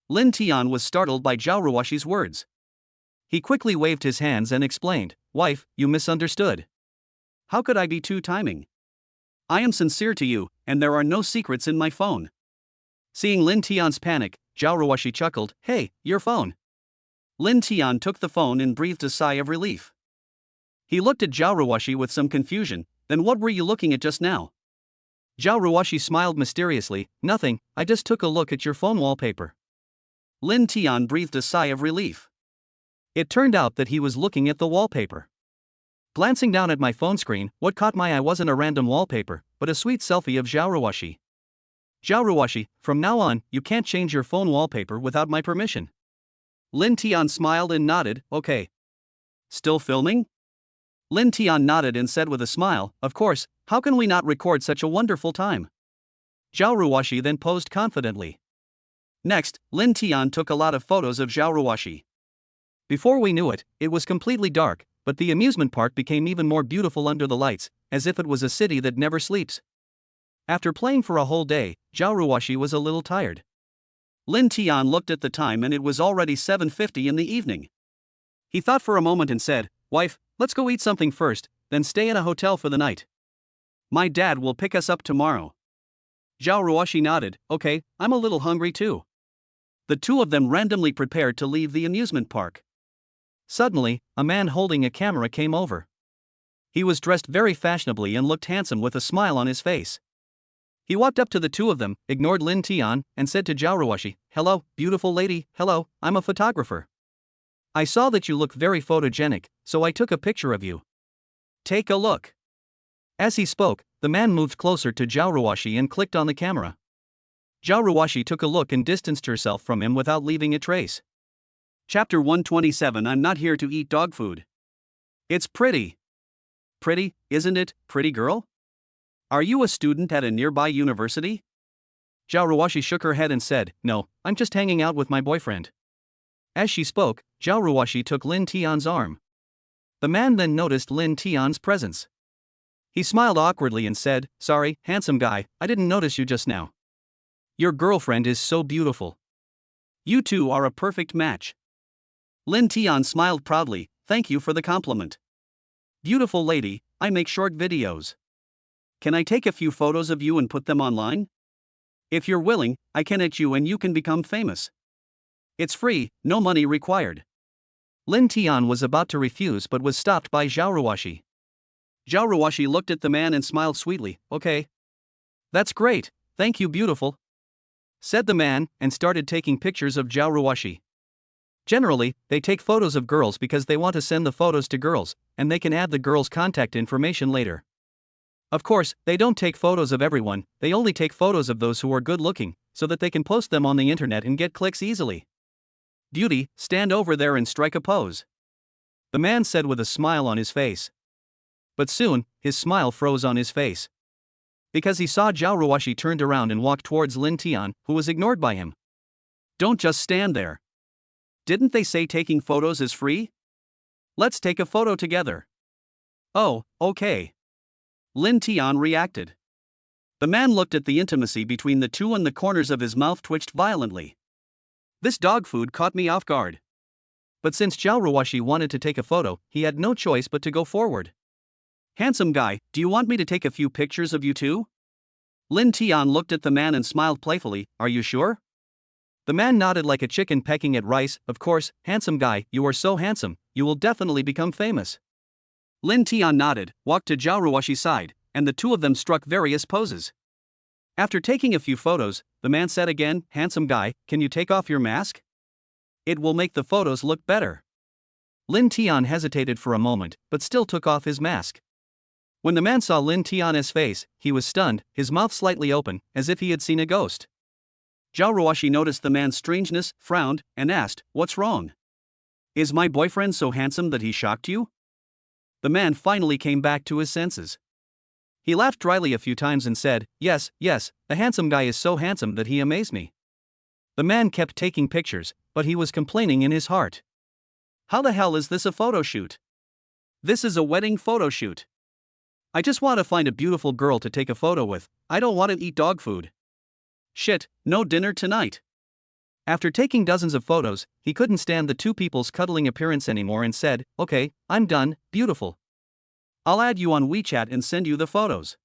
Lin Tian was startled by Xiao Ruashi's words. He quickly waved his hands and explained, "Wife, you misunderstood. How could I be two-timing? I am sincere to you, and there are no secrets in my phone." Seeing Lin Tian's panic, Xiao Ruashi chuckled, "Hey, your phone." Lin Tian took the phone and breathed a sigh of relief. He looked at Xiao Ruashi with some confusion. "Then what were you looking at just now?" Xiao Ruashi smiled mysteriously. "Nothing, I just took a look at your phone wallpaper." Lin Tian breathed a sigh of relief. It turned out that he was looking at the wallpaper. Glancing down at my phone screen, what caught my eye wasn't a random wallpaper, but a sweet selfie of Xiao Ruashi. "Xiao Ruashi, from now on, you can't change your phone wallpaper without my permission." Lin Tian smiled and nodded. "Okay. Still filming?" Lin Tian nodded and said with a smile, "Of course, how can we not record such a wonderful time?" Xiao Ruashi then posed confidently. Next, Lin Tian took a lot of photos of Xiao Ruashi. Before we knew it, it was completely dark, but the amusement park became even more beautiful under the lights, as if it was a city that never sleeps. After playing for a whole day, Xiao Ruashi was a little tired. Lin Tian looked at the time and it was already 7:50 in the evening. He thought for a moment and said, "Wife, let's go eat something first, then stay in a hotel for the night. My dad will pick us up tomorrow." Xiao Ruashi nodded. "Okay, I'm a little hungry too." The two of them randomly prepared to leave the amusement park. Suddenly, a man holding a camera came over. He was dressed very fashionably and looked handsome with a smile on his face. He walked up to the two of them, ignored Lin Tian, and said to Xiao Ruashi, "Hello, beautiful lady, hello, I'm a photographer. I saw that you look very photogenic, so I took a picture of you. Take a look." As he spoke, the man moved closer to Xiao Ruashi and clicked on the camera. Xiao Ruashi took a look and distanced herself from him without leaving a trace. Chapter 127. I'm not here to eat dog food. It's pretty. Pretty, isn't it, pretty girl? Are you a student at a nearby university? Xiao Ruashi shook her head and said, "No, I'm just hanging out with my boyfriend." As she spoke, Xiao Ruashi took Lin Tian's arm. The man then noticed Lin Tian's presence. He smiled awkwardly and said, "Sorry, handsome guy, I didn't notice you just now. Your girlfriend is so beautiful. You two are a perfect match." Lin Tian smiled proudly. "Thank you for the compliment. Beautiful lady, I make short videos. Can I take a few photos of you and put them online? If you're willing, I can edit you and you can become famous. It's free, no money required." Lin Tian was about to refuse but was stopped by Xiao Ruashi. Xiao Ruashi looked at the man and smiled sweetly. "Okay. That's great, thank you, beautiful," said the man, and started taking pictures of Xiao Ruashi. Generally, they take photos of girls because they want to send the photos to girls, and they can add the girls' contact information later. Of course, they don't take photos of everyone, they only take photos of those who are good looking, so that they can post them on the internet and get clicks easily. "Beauty, stand over there and strike a pose," the man said with a smile on his face. But soon, his smile froze on his face. because he saw Xiao Ruashi turned around and walked towards Lin Tian, who was ignored by him. Don't just stand there. Didn't they say taking photos is free? Let's take a photo together. Oh, okay. Lin Tian reacted. The man looked at the intimacy between the two and the corners of his mouth twitched violently. This dog food caught me off guard. But since Xiao Ruashi wanted to take a photo, he had no choice but to go forward. Handsome guy, do you want me to take a few pictures of you too? Lin Tian looked at the man and smiled playfully. Are you sure? The man nodded like a chicken pecking at rice. Of course, handsome guy, you are so handsome, you will definitely become famous. Lin Tian nodded, walked to Xiao Ruashi's side, and the two of them struck various poses. After taking a few photos, the man said again, handsome guy, can you take off your mask? It will make the photos look better. Lin Tian hesitated for a moment, but still took off his mask. When the man saw Lin Tian's face, he was stunned, his mouth slightly open, as if he had seen a ghost. Xiao Ruashi noticed the man's strangeness, frowned, and asked, what's wrong? Is my boyfriend so handsome that he shocked you? The man finally came back to his senses. He laughed dryly a few times and said, yes, the handsome guy is so handsome that he amazed me. The man kept taking pictures, but he was complaining in his heart. How the hell is this a photo shoot? This is a wedding photo shoot. I just want to find a beautiful girl to take a photo with, I don't want to eat dog food. Shit, no dinner tonight. After taking dozens of photos, he couldn't stand the two people's cuddling appearance anymore and said, okay, I'm done, beautiful. I'll add you on WeChat and send you the photos.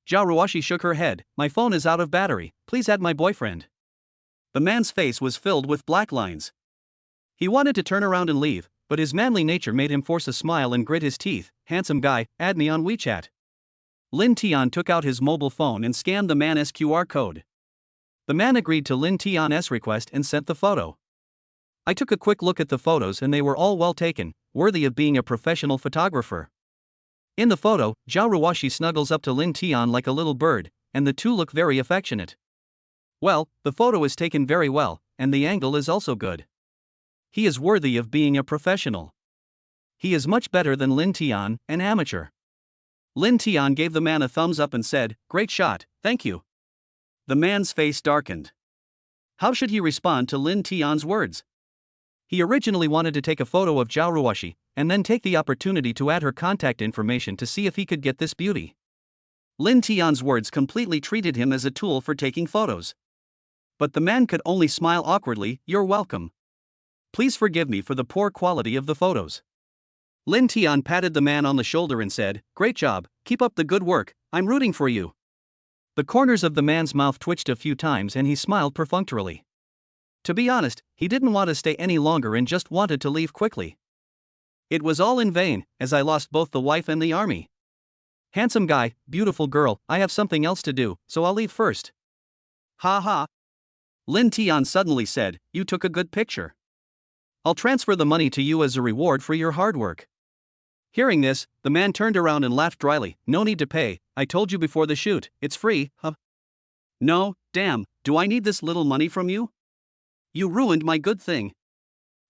Xiao Ruashi shook her head, my phone is out of battery, please add my boyfriend. The man's face was filled with black lines. He wanted to turn around and leave, but his manly nature made him force a smile and grit his teeth. Handsome guy, add me on WeChat. Lin Tian took out his mobile phone and scanned the man's QR code. The man agreed to Lin Tian's request and sent the photo. I took a quick look at the photos and they were all well taken, worthy of being a professional photographer. In the photo, Xiao Ruashi snuggles up to Lin Tian like a little bird, and the two look very affectionate. Well, the photo is taken very well, and the angle is also good. He is worthy of being a professional. He is much better than Lin Tian, an amateur. Lin Tian gave the man a thumbs up and said, great shot, thank you. The man's face darkened. How should he respond to Lin Tian's words? He originally wanted to take a photo of Xiao Ruashi, and then take the opportunity to add her contact information to see if he could get this beauty. Lin Tian's words completely treated him as a tool for taking photos. But the man could only smile awkwardly, you're welcome. Please forgive me for the poor quality of the photos. Lin Tian patted the man on the shoulder and said, great job, keep up the good work, I'm rooting for you. The corners of the man's mouth twitched a few times and he smiled perfunctorily. To be honest, he didn't want to stay any longer and just wanted to leave quickly. It was all in vain, as I lost both the wife and the army. Handsome guy, beautiful girl, I have something else to do, so I'll leave first. Ha ha. Lin Tian suddenly said, you took a good picture. I'll transfer the money to you as a reward for your hard work. Hearing this, the man turned around and laughed dryly, no need to pay, I told you before the shoot, it's free, huh? No, damn, do I need this little money from you? You ruined my good thing.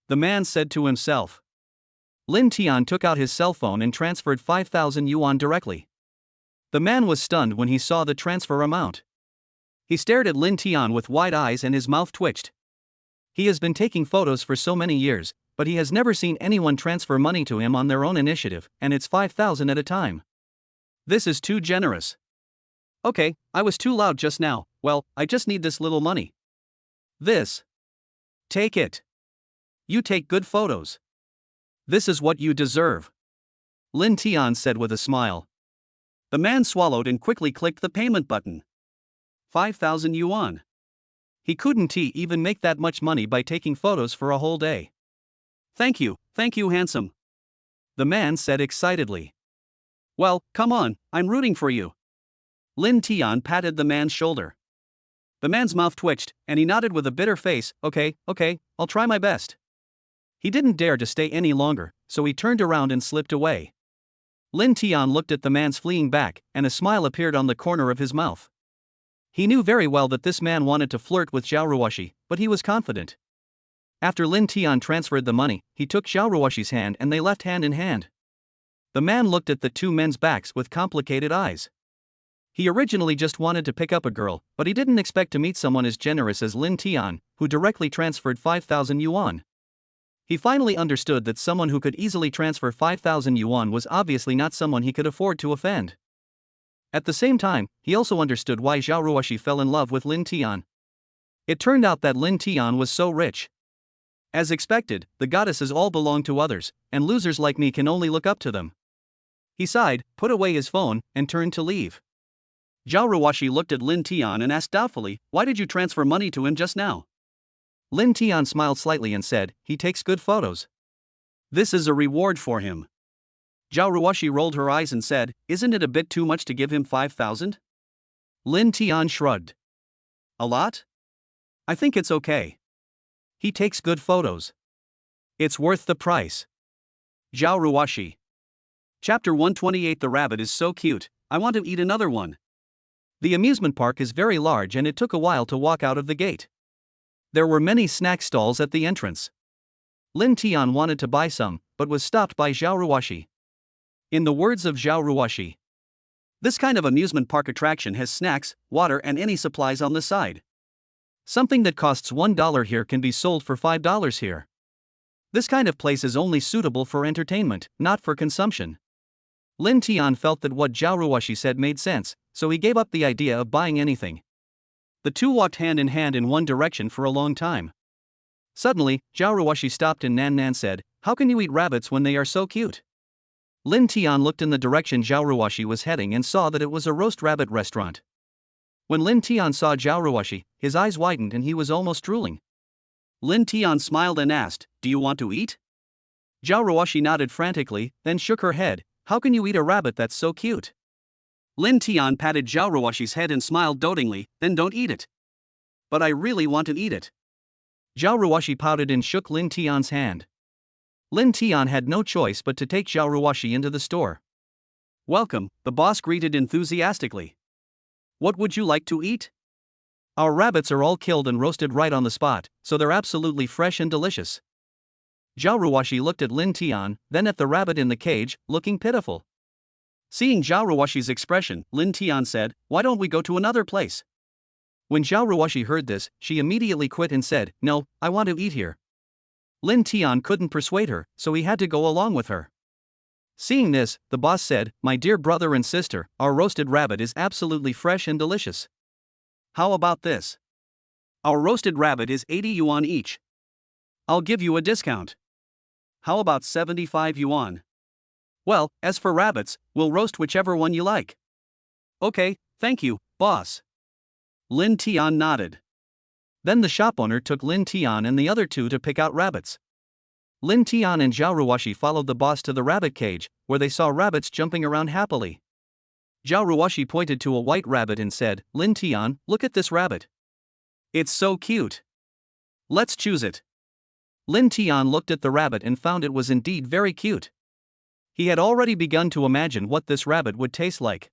The man said to himself. Lin Tian took out his cell phone and transferred 5,000 yuan directly. The man was stunned when he saw the transfer amount. He stared at Lin Tian with wide eyes and his mouth twitched. He has been taking photos for so many years, but he has never seen anyone transfer money to him on their own initiative, and it's 5,000 at a time. This is too generous. Okay, I was too loud just now, well, I just need this little money. This. Take it. You take good photos. This is what you deserve. Lin Tian said with a smile. The man swallowed and quickly clicked the payment button. 5,000 yuan. He couldn't even make that much money by taking photos for a whole day. Thank you, handsome. The man said excitedly. Well, come on, I'm rooting for you. Lin Tian patted the man's shoulder. The man's mouth twitched, and he nodded with a bitter face, okay, I'll try my best. He didn't dare to stay any longer, so he turned around and slipped away. Lin Tian looked at the man's fleeing back, and a smile appeared on the corner of his mouth. He knew very well that this man wanted to flirt with Xiao Ruashi, but he was confident. After Lin Tian transferred the money, he took Xiao Ruashi's hand and they left hand in hand. The man looked at the two men's backs with complicated eyes. He originally just wanted to pick up a girl, but he didn't expect to meet someone as generous as Lin Tian, who directly transferred 5,000 yuan. He finally understood that someone who could easily transfer 5,000 yuan was obviously not someone he could afford to offend. At the same time, he also understood why Xiao Ruashi fell in love with Lin Tian. It turned out that Lin Tian was so rich. As expected, the goddesses all belong to others, and losers like me can only look up to them. He sighed, put away his phone, and turned to leave. Xiao Ruashi looked at Lin Tian and asked doubtfully, "Why did you transfer money to him just now?" Lin Tian smiled slightly and said, "He takes good photos. This is a reward for him." Xiao Ruashi rolled her eyes and said, "Isn't it a bit too much to give him 5,000? Lin Tian shrugged. "A lot? I think it's okay. He takes good photos. It's worth the price." Xiao Ruashi. Chapter 128. The rabbit is so cute, I want to eat another one. The amusement park is very large and it took a while to walk out of the gate. There were many snack stalls at the entrance. Lin Tian wanted to buy some, but was stopped by Xiao Ruashi. In the words of Xiao Ruashi, this kind of amusement park attraction has snacks, water, and any supplies on the side. Something that costs $1 here can be sold for $5 here. This kind of place is only suitable for entertainment, not for consumption. Lin Tian felt that what Xiao Ruashi said made sense, so he gave up the idea of buying anything. The two walked hand in hand in one direction for a long time. Suddenly, Xiao Ruashi stopped and Nan said, "How can you eat rabbits when they are so cute?" Lin Tian looked in the direction Xiao Ruashi was heading and saw that it was a roast rabbit restaurant. When Lin Tian saw Xiao Ruashi, his eyes widened and he was almost drooling. Lin Tian smiled and asked, "Do you want to eat?" Xiao Ruashi nodded frantically, then shook her head. "How can you eat a rabbit that's so cute?" Lin Tian patted Xiao Ruashi's head and smiled dotingly, "Then don't eat it." "But I really want to eat it." Xiao Ruashi pouted and shook Lin Tian's hand. Lin Tian had no choice but to take Xiao Ruashi into the store. "Welcome," the boss greeted enthusiastically. "What would you like to eat?" "Our rabbits are all killed and roasted right on the spot, so they're absolutely fresh and delicious." Xiao Ruashi looked at Lin Tian, then at the rabbit in the cage, looking pitiful. Seeing Xiao Ruashi's expression, Lin Tian said, "Why don't we go to another place?" When Xiao Ruashi heard this, she immediately quit and said, "No, I want to eat here." Lin Tian couldn't persuade her, so he had to go along with her. Seeing this, the boss said, "My dear brother and sister, our roasted rabbit is absolutely fresh and delicious. How about this? Our roasted rabbit is 80 yuan each. I'll give you a discount. How about 75 yuan? Well, as for rabbits, we'll roast whichever one you like." "Okay, thank you, boss." Lin Tian nodded. Then the shop owner took Lin Tian and the other two to pick out rabbits. Lin Tian and Xiao Ruashi followed the boss to the rabbit cage, where they saw rabbits jumping around happily. Xiao Ruashi pointed to a white rabbit and said, "Lin Tian, look at this rabbit. It's so cute. Let's choose it." Lin Tian looked at the rabbit and found it was indeed very cute. He had already begun to imagine what this rabbit would taste like.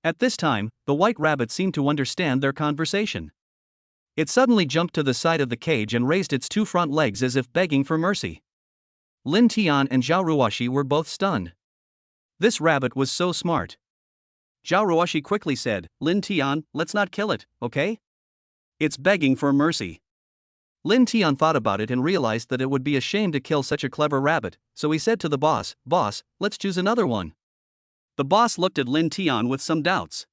At this time, the white rabbit seemed to understand their conversation. It suddenly jumped to the side of the cage and raised its two front legs as if begging for mercy. Lin Tian and Xiao Ruashi were both stunned. This rabbit was so smart. Xiao Ruashi quickly said, "Lin Tian, let's not kill it, okay? It's begging for mercy." Lin Tian thought about it and realized that it would be a shame to kill such a clever rabbit, so he said to the boss, "Boss, let's choose another one." The boss looked at Lin Tian with some doubts.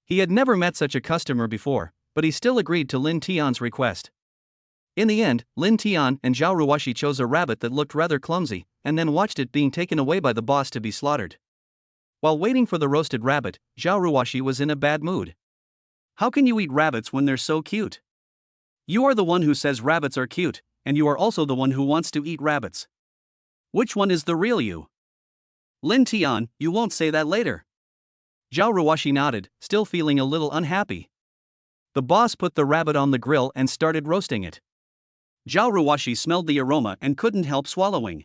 He had never met such a customer before, but he still agreed to Lin Tian's request. In the end, Lin Tian and Xiao Ruashi chose a rabbit that looked rather clumsy, and then watched it being taken away by the boss to be slaughtered. While waiting for the roasted rabbit, Xiao Ruashi was in a bad mood. "How can you eat rabbits when they're so cute? You are the one who says rabbits are cute, and you are also the one who wants to eat rabbits. Which one is the real you?" "Lin Tian, you won't say that later." Xiao Ruashi nodded, still feeling a little unhappy. The boss put the rabbit on the grill and started roasting it. Xiao Ruashi smelled the aroma and couldn't help swallowing.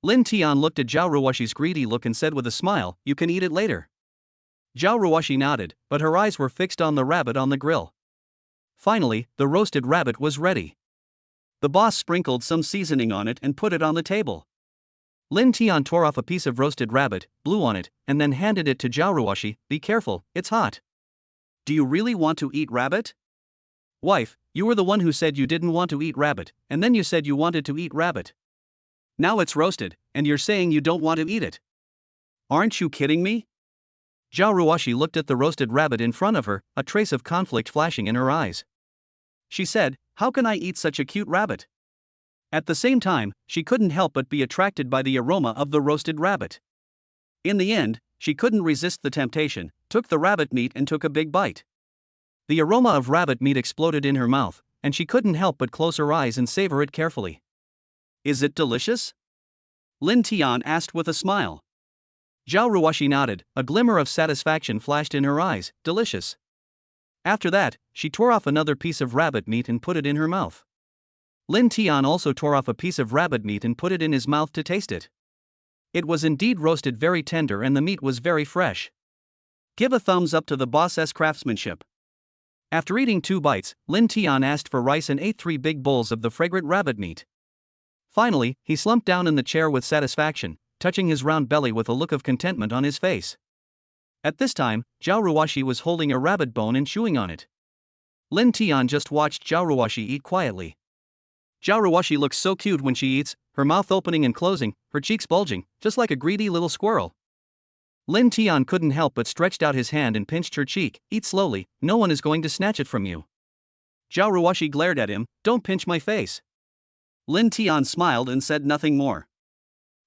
Lin Tian looked at Xiao Ruashi's greedy look and said with a smile, "You can eat it later." Xiao Ruashi nodded, but her eyes were fixed on the rabbit on the grill. Finally, the roasted rabbit was ready. The boss sprinkled some seasoning on it and put it on the table. Lin Tian tore off a piece of roasted rabbit, blew on it, and then handed it to Xiao Ruashi. Be careful, it's hot. Do you really want to eat rabbit? Wife, you were the one who said you didn't want to eat rabbit, and then you said you wanted to eat rabbit. Now it's roasted, and you're saying you don't want to eat it. Aren't you kidding me? Xiao Ruashi looked at the roasted rabbit in front of her, a trace of conflict flashing in her eyes. She said, how can I eat such a cute rabbit? At the same time, she couldn't help but be attracted by the aroma of the roasted rabbit. In the end, she couldn't resist the temptation, took the rabbit meat and took a big bite. The aroma of rabbit meat exploded in her mouth, and she couldn't help but close her eyes and savor it carefully. Is it delicious? Lin Tian asked with a smile. Xiao Ruashi nodded, a glimmer of satisfaction flashed in her eyes. Delicious. After that, she tore off another piece of rabbit meat and put it in her mouth. Lin Tian also tore off a piece of rabbit meat and put it in his mouth to taste it. It was indeed roasted very tender and the meat was very fresh. Give a thumbs up to the boss's craftsmanship. After eating 2 bites, Lin Tian asked for rice and ate 3 big bowls of the fragrant rabbit meat. Finally, he slumped down in the chair with satisfaction, touching his round belly with a look of contentment on his face. At this time, Xiao Ruashi was holding a rabbit bone and chewing on it. Lin Tian just watched Xiao Ruashi eat quietly. Xiao Ruashi looks so cute when she eats, her mouth opening and closing, her cheeks bulging, just like a greedy little squirrel. Lin Tian couldn't help but stretched out his hand and pinched her cheek. Eat slowly, no one is going to snatch it from you. Xiao Ruashi glared at him. Don't pinch my face. Lin Tian smiled and said nothing more.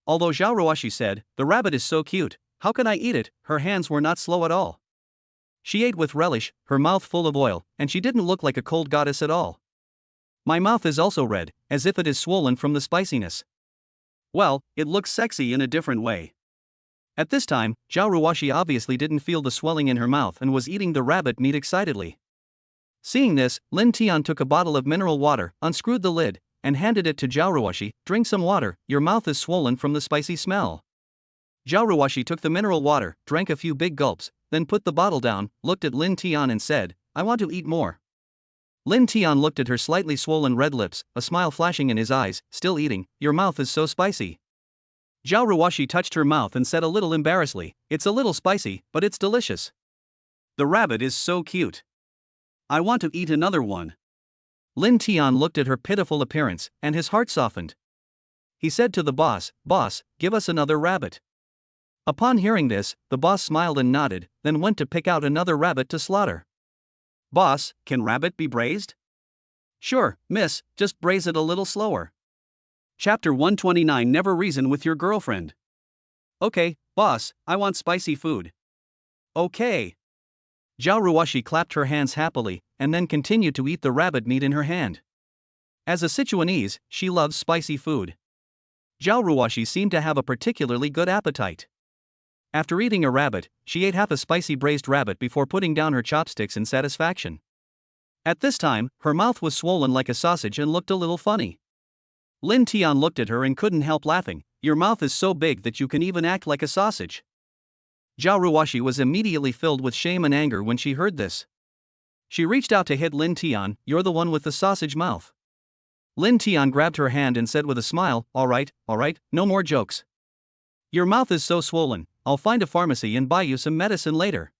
Although Xiao Ruashi said, the rabbit is so cute, how can I eat it, her hands were not slow at all. She ate with relish, her mouth full of oil, and she didn't look like a cold goddess at all. My mouth is also red, as if it is swollen from the spiciness. Well, it looks sexy in a different way. At this time, Xiao Ruashi obviously didn't feel the swelling in her mouth and was eating the rabbit meat excitedly. Seeing this, Lin Tian took a bottle of mineral water, unscrewed the lid, and handed it to Xiao Ruashi. Drink some water, your mouth is swollen from the spicy smell. Xiao Ruashi took the mineral water, drank a few big gulps, then put the bottle down, looked at Lin Tian and said, I want to eat more. Lin Tian looked at her slightly swollen red lips, a smile flashing in his eyes. Still eating, your mouth is so spicy. Xiao Ruashi touched her mouth and said a little embarrassedly, it's a little spicy, but it's delicious. The rabbit is so cute. I want to eat another one. Lin Tian looked at her pitiful appearance, and his heart softened. He said to the boss, Boss, give us another rabbit. Upon hearing this, the boss smiled and nodded, then went to pick out another rabbit to slaughter. Boss, can rabbit be braised? Sure, miss, just braise it a little slower. Chapter 129. Never reason with your girlfriend. Okay, boss, I want spicy food. Okay. Xiao Ruashi clapped her hands happily, and then continued to eat the rabbit meat in her hand. As a Sichuanese, she loves spicy food. Xiao Ruashi seemed to have a particularly good appetite. After eating a rabbit, she ate half a spicy braised rabbit before putting down her chopsticks in satisfaction. At this time, her mouth was swollen like a sausage and looked a little funny. Lin Tian looked at her and couldn't help laughing. Your mouth is so big that you can even act like a sausage. Xiao Ruashi was immediately filled with shame and anger when she heard this. She reached out to hit Lin Tian. You're the one with the sausage mouth. Lin Tian grabbed her hand and said with a smile, all right, no more jokes. Your mouth is so swollen, I'll find a pharmacy and buy you some medicine later.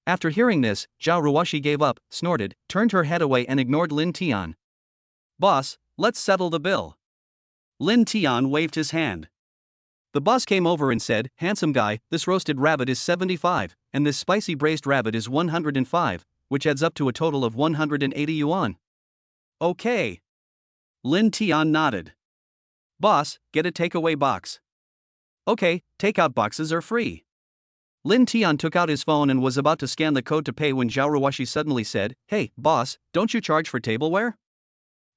After hearing this, Xiao Ruashi gave up, snorted, turned her head away and ignored Lin Tian. Boss, let's settle the bill. Lin Tian waved his hand. The boss came over and said, handsome guy, this roasted rabbit is 75, and this spicy braised rabbit is 105, which adds up to a total of 180 yuan. Okay. Lin Tian nodded. Boss, get a takeaway box. Okay, takeout boxes are free. Lin Tian took out his phone and was about to scan the code to pay when Xiao Ruashi suddenly said, hey, boss, don't you charge for tableware?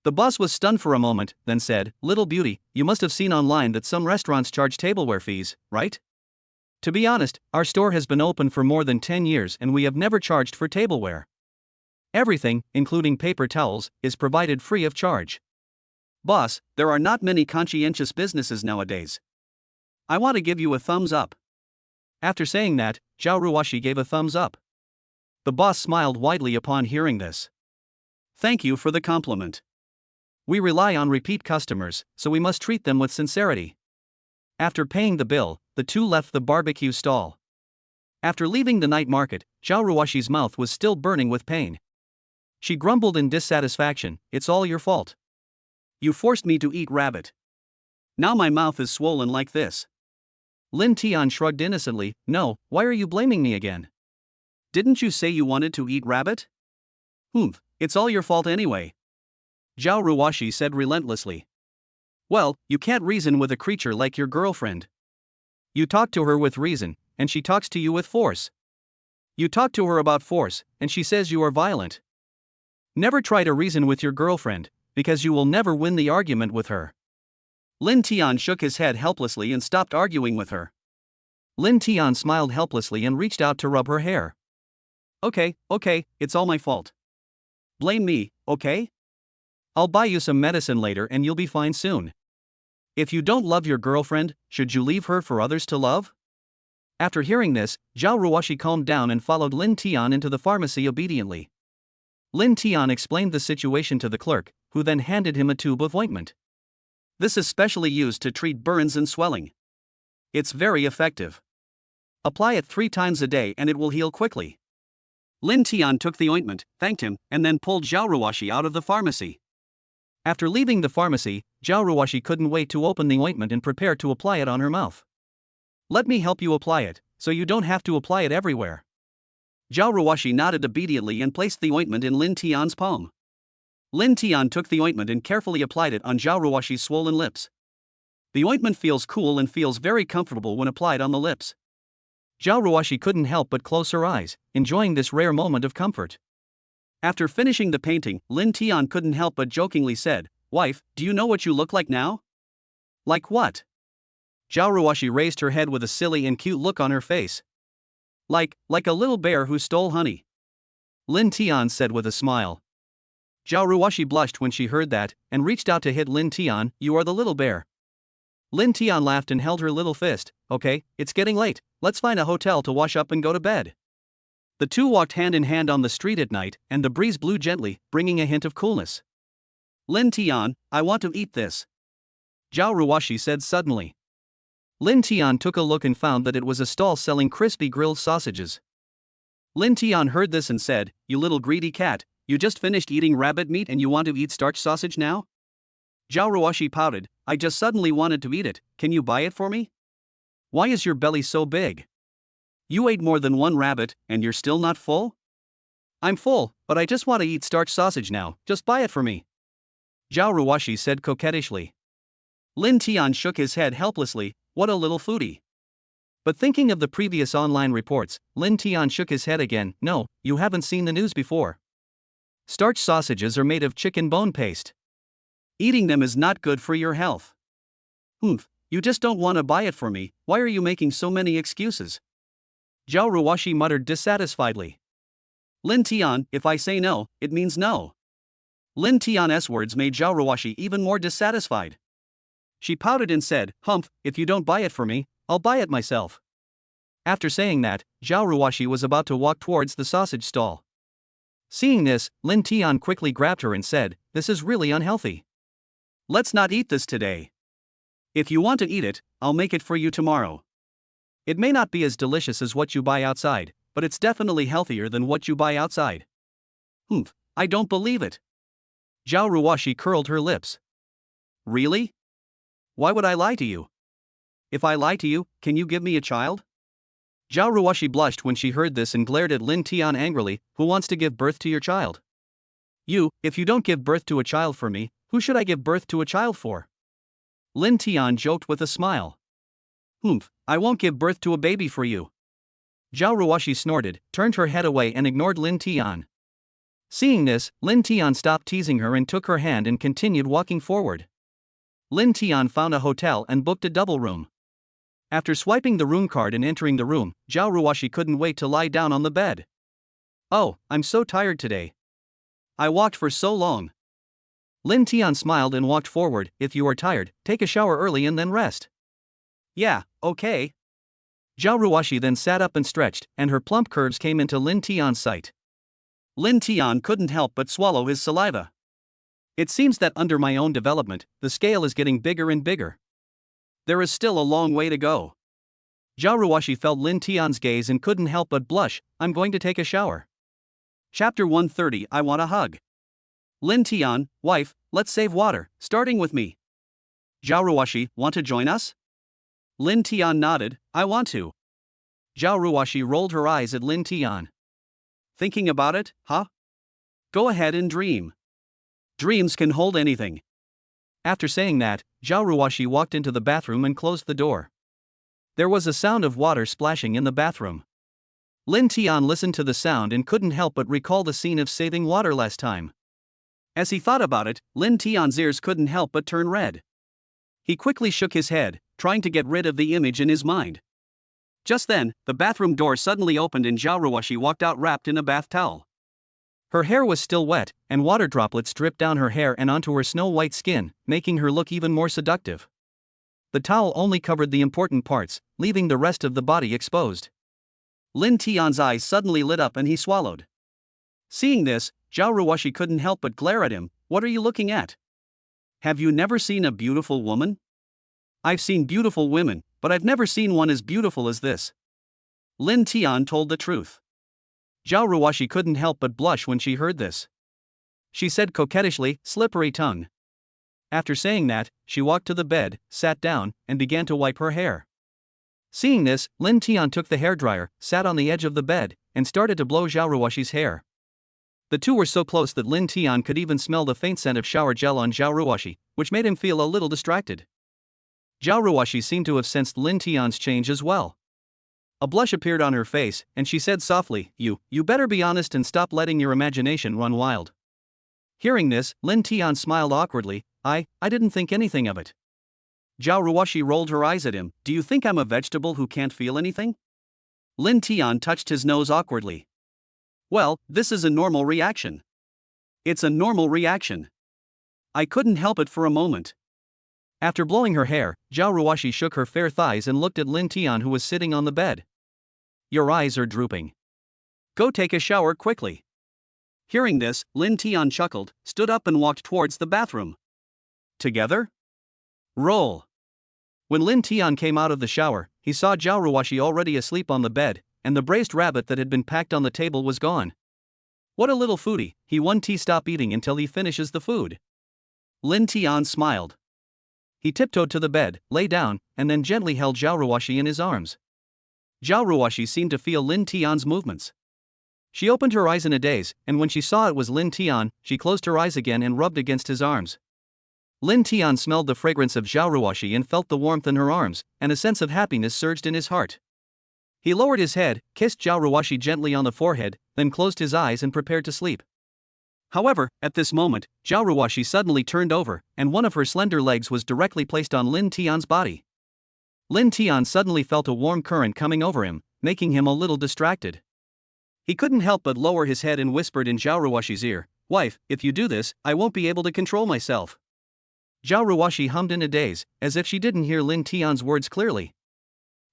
The boss was stunned for a moment, then said, little beauty, you must have seen online that some restaurants charge tableware fees, right? To be honest, our store has been open for more than 10 years and we have never charged for tableware. Everything, including paper towels, is provided free of charge. Boss, there are not many conscientious businesses nowadays. I want to give you a thumbs up. After saying that, Xiao Ruashi gave a thumbs up. The boss smiled widely upon hearing this. Thank you for the compliment. We rely on repeat customers, so we must treat them with sincerity. After paying the bill, the two left the barbecue stall. After leaving the night market, Xiao Ruashi's mouth was still burning with pain. She grumbled in dissatisfaction, "It's all your fault. You forced me to eat rabbit. Now my mouth is swollen like this." Lin Tian shrugged innocently, "No, why are you blaming me again?" Didn't you say you wanted to eat rabbit? It's all your fault anyway. Xiao Ruashi said relentlessly. Well, you can't reason with a creature like your girlfriend. You talk to her with reason, and she talks to you with force. You talk to her about force, and she says you are violent. Never try to reason with your girlfriend, because you will never win the argument with her. Lin Tian shook his head helplessly and stopped arguing with her. Lin Tian smiled helplessly and reached out to rub her hair. Okay, it's all my fault. Blame me, okay? I'll buy you some medicine later and you'll be fine soon. If you don't love your girlfriend, should you leave her for others to love? After hearing this, Xiao Ruashi calmed down and followed Lin Tian into the pharmacy obediently. Lin Tian explained the situation to the clerk, who then handed him a tube of ointment. This is specially used to treat burns and swelling. It's very effective. Apply it 3 times a day and it will heal quickly. Lin Tian took the ointment, thanked him, and then pulled Xiao Ruashi out of the pharmacy. After leaving the pharmacy, Xiao Ruashi couldn't wait to open the ointment and prepare to apply it on her mouth. Let me help you apply it, so you don't have to apply it everywhere. Xiao Ruashi nodded obediently and placed the ointment in Lin Tian's palm. Lin Tian took the ointment and carefully applied it on Xiao Ruashi's swollen lips. The ointment feels cool and feels very comfortable when applied on the lips. Xiao Ruashi couldn't help but close her eyes, enjoying this rare moment of comfort. After finishing the painting, Lin Tian couldn't help but jokingly said, "Wife, do you know what you look like now?" "Like what?" Xiao Ruashi raised her head with a silly and cute look on her face. Like a little bear who stole honey," Lin Tian said with a smile. Xiao Ruashi blushed when she heard that, and reached out to hit Lin Tian, "You are the little bear." Lin Tian laughed and held her little fist. "Okay, it's getting late, let's find a hotel to wash up and go to bed." The two walked hand in hand on the street at night, and the breeze blew gently, bringing a hint of coolness. "Lin Tian, I want to eat this," Xiao Ruashi said suddenly. Lin Tian took a look and found that it was a stall selling crispy grilled sausages. Lin Tian heard this and said, "You little greedy cat, you just finished eating rabbit meat and you want to eat starch sausage now?" Xiao Ruashi pouted, "I just suddenly wanted to eat it, can you buy it for me?" "Why is your belly so big? You ate more than one rabbit, and you're still not full?" "I'm full, but I just want to eat starch sausage now, just buy it for me," Xiao Ruashi said coquettishly. Lin Tian shook his head helplessly, "What a little foodie." But thinking of the previous online reports, Lin Tian shook his head again. "No, you haven't seen the news before. Starch sausages are made of chicken bone paste. Eating them is not good for your health." You just don't want to buy it for me, why are you making so many excuses?" Xiao Ruashi muttered dissatisfiedly. "Lin Tian, if I say no, it means no." Lin Tian's words made Xiao Ruashi even more dissatisfied. She pouted and said, "If you don't buy it for me, I'll buy it myself." After saying that, Xiao Ruashi was about to walk towards the sausage stall. Seeing this, Lin Tian quickly grabbed her and said, "This is really unhealthy. Let's not eat this today. If you want to eat it, I'll make it for you tomorrow. It may not be as delicious as what you buy outside, but it's definitely healthier than what you buy outside." I don't believe it." Xiao Ruashi curled her lips. "Really? Why would I lie to you? If I lie to you, can you give me a child?" Xiao Ruashi blushed when she heard this and glared at Lin Tian angrily. "Who wants to give birth to your child?" "You, if you don't give birth to a child for me, who should I give birth to a child for?" Lin Tian joked with a smile. I won't give birth to a baby for you." Xiao Ruashi snorted, turned her head away and ignored Lin Tian. Seeing this, Lin Tian stopped teasing her and took her hand and continued walking forward. Lin Tian found a hotel and booked a double room. After swiping the room card and entering the room, Xiao Ruashi couldn't wait to lie down on the bed. "Oh, I'm so tired today. I walked for so long." Lin Tian smiled and walked forward. "If you are tired, take a shower early and then rest." "Yeah, okay." Xiao Ruashi then sat up and stretched, and her plump curves came into Lin Tian's sight. Lin Tian couldn't help but swallow his saliva. It seems that under my own development, the scale is getting bigger and bigger. There is still a long way to go. Xiao Ruashi felt Lin Tian's gaze and couldn't help but blush. I'm going to take a shower. Chapter 130 I Want a Hug. Lin Tian, wife, let's save water, starting with me. Xiao Ruashi, want to join us? Lin Tian nodded, I want to. Xiao Ruashi rolled her eyes at Lin Tian. Thinking about it, huh? Go ahead and dream. Dreams can hold anything. After saying that, Xiao Ruashi walked into the bathroom and closed the door. There was a sound of water splashing in the bathroom. Lin Tian listened to the sound and couldn't help but recall the scene of saving water last time. As he thought about it, Lin Tian's ears couldn't help but turn red. He quickly shook his head, trying to get rid of the image in his mind. Just then, the bathroom door suddenly opened and Xiao Ruashi walked out wrapped in a bath towel. Her hair was still wet, and water droplets dripped down her hair and onto her snow-white skin, making her look even more seductive. The towel only covered the important parts, leaving the rest of the body exposed. Lin Tian's eyes suddenly lit up and he swallowed. Seeing this, Xiao Ruashi couldn't help but glare at him. What are you looking at? Have you never seen a beautiful woman? I've seen beautiful women, but I've never seen one as beautiful as this. Lin Tian told the truth. Xiao Ruashi couldn't help but blush when she heard this. She said coquettishly, slippery tongue. After saying that, she walked to the bed, sat down, and began to wipe her hair. Seeing this, Lin Tian took the hairdryer, sat on the edge of the bed, and started to blow Xiao Ruashi's hair. The two were so close that Lin Tian could even smell the faint scent of shower gel on Xiao Ruashi, which made him feel a little distracted. Xiao Ruashi seemed to have sensed Lin Tian's change as well. A blush appeared on her face, and she said softly, You better be honest and stop letting your imagination run wild. Hearing this, Lin Tian smiled awkwardly. I didn't think anything of it. Xiao Ruashi rolled her eyes at him. Do you think I'm a vegetable who can't feel anything? Lin Tian touched his nose awkwardly. Well, this is a normal reaction. It's a normal reaction. I couldn't help it for a moment. After blowing her hair, Xiao Ruashi shook her fair thighs and looked at Lin Tian, who was sitting on the bed. Your eyes are drooping. Go take a shower quickly. Hearing this, Lin Tian chuckled, stood up and walked towards the bathroom. Together? Roll. When Lin Tian came out of the shower, he saw Xiao Ruashi already asleep on the bed, and the braised rabbit that had been packed on the table was gone. What a little foodie, he won't stop eating until he finishes the food. Lin Tian smiled. He tiptoed to the bed, lay down, and then gently held Xiao Ruashi in his arms. Xiao Ruashi seemed to feel Lin Tian's movements. She opened her eyes in a daze, and when she saw it was Lin Tian, she closed her eyes again and rubbed against his arms. Lin Tian smelled the fragrance of Xiao Ruashi and felt the warmth in her arms, and a sense of happiness surged in his heart. He lowered his head, kissed Xiao Ruashi gently on the forehead, then closed his eyes and prepared to sleep. However, at this moment, Xiao Ruashi suddenly turned over, and one of her slender legs was directly placed on Lin Tian's body. Lin Tian suddenly felt a warm current coming over him, making him a little distracted. He couldn't help but lower his head and whispered in Xiao Ruashi's ear, Wife, if you do this, I won't be able to control myself. Xiao Ruashi hummed in a daze, as if she didn't hear Lin Tian's words clearly.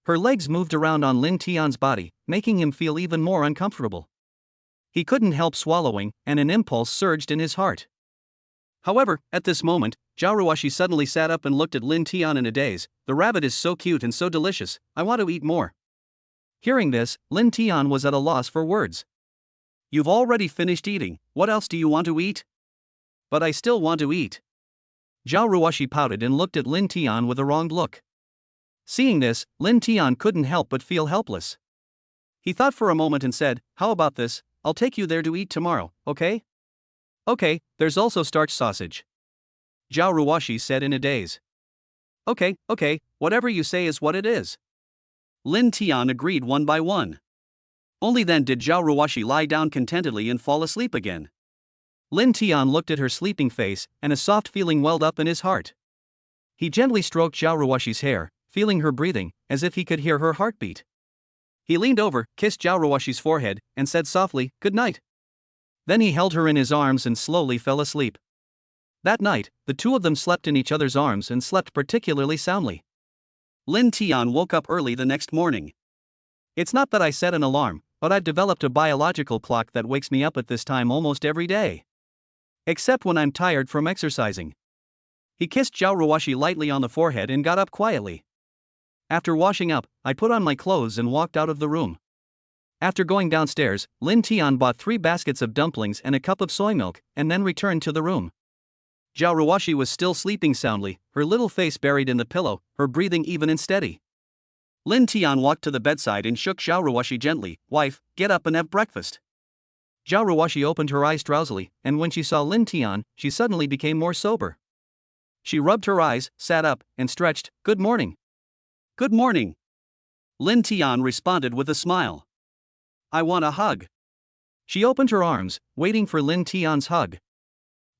Her legs moved around on Lin Tian's body, making him feel even more uncomfortable. He couldn't help swallowing, and an impulse surged in his heart. However, at this moment, Xiao Ruashi suddenly sat up and looked at Lin Tian in a daze. The rabbit is so cute and so delicious, I want to eat more. Hearing this, Lin Tian was at a loss for words. You've already finished eating, what else do you want to eat? But I still want to eat. Xiao Ruashi pouted and looked at Lin Tian with a wronged look. Seeing this, Lin Tian couldn't help but feel helpless. He thought for a moment and said, How about this? I'll take you there to eat tomorrow, okay? Okay, there's also starch sausage. Xiao Ruashi said in a daze. Okay, whatever you say is what it is. Lin Tian agreed one by one. Only then did Xiao Ruashi lie down contentedly and fall asleep again. Lin Tian looked at her sleeping face, and a soft feeling welled up in his heart. He gently stroked Xiao Ruashi's hair, feeling her breathing, as if he could hear her heartbeat. He leaned over, kissed Xiao Ruashi's forehead, and said softly, Good night. Then he held her in his arms and slowly fell asleep. That night, the two of them slept in each other's arms and slept particularly soundly. Lin Tian woke up early the next morning. It's not that I set an alarm, but I've developed a biological clock that wakes me up at this time almost every day. Except when I'm tired from exercising. He kissed Xiao Ruashi lightly on the forehead and got up quietly. After washing up, I put on my clothes and walked out of the room. After going downstairs, Lin Tian bought 3 baskets of dumplings and a cup of soy milk, and then returned to the room. Xiao Ruashi was still sleeping soundly, her little face buried in the pillow, her breathing even and steady. Lin Tian walked to the bedside and shook Xiao Ruashi gently. "Wife, get up and have breakfast." Xiao Ruashi opened her eyes drowsily, and when she saw Lin Tian, she suddenly became more sober. She rubbed her eyes, sat up, and stretched. "Good morning." "Good morning." Lin Tian responded with a smile. "I want a hug." She opened her arms, waiting for Lin Tian's hug.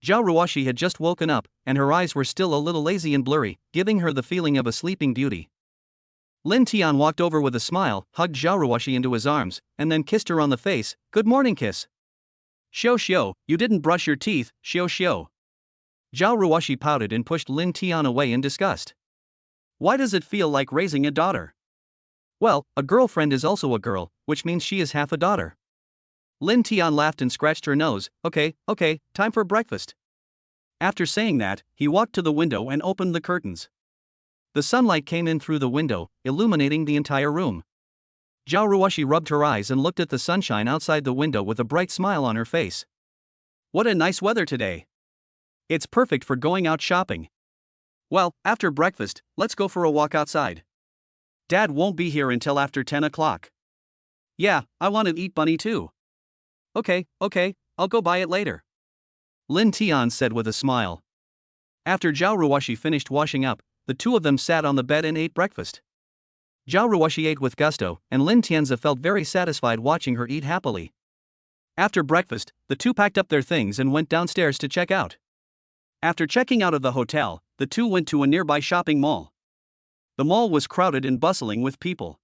Xiao Ruashi had just woken up, and her eyes were still a little lazy and blurry, giving her the feeling of a sleeping beauty. Lin Tian walked over with a smile, hugged Xiao Ruashi into his arms, and then kissed her on the face. "Good morning kiss." Xiao, you didn't brush your teeth, Xiao. Xiao Ruashi pouted and pushed Lin Tian away in disgust. "Why does it feel like raising a daughter?" "Well, a girlfriend is also a girl, which means she is half a daughter." Lin Tian laughed and scratched her nose. Okay, time for breakfast." After saying that, he walked to the window and opened the curtains. The sunlight came in through the window, illuminating the entire room. Xiao Ruashi rubbed her eyes and looked at the sunshine outside the window with a bright smile on her face. "What a nice weather today. It's perfect for going out shopping. Well, after breakfast, let's go for a walk outside. Dad won't be here until after 10 o'clock. Yeah, I want to eat bunny too." Okay, I'll go buy it later," Lin Tian said with a smile. After Xiao Ruashi finished washing up, the two of them sat on the bed and ate breakfast. Xiao Ruashi ate with gusto, and Lin Tianzi felt very satisfied watching her eat happily. After breakfast, the two packed up their things and went downstairs to check out. After checking out of the hotel, the two went to a nearby shopping mall. The mall was crowded and bustling with people.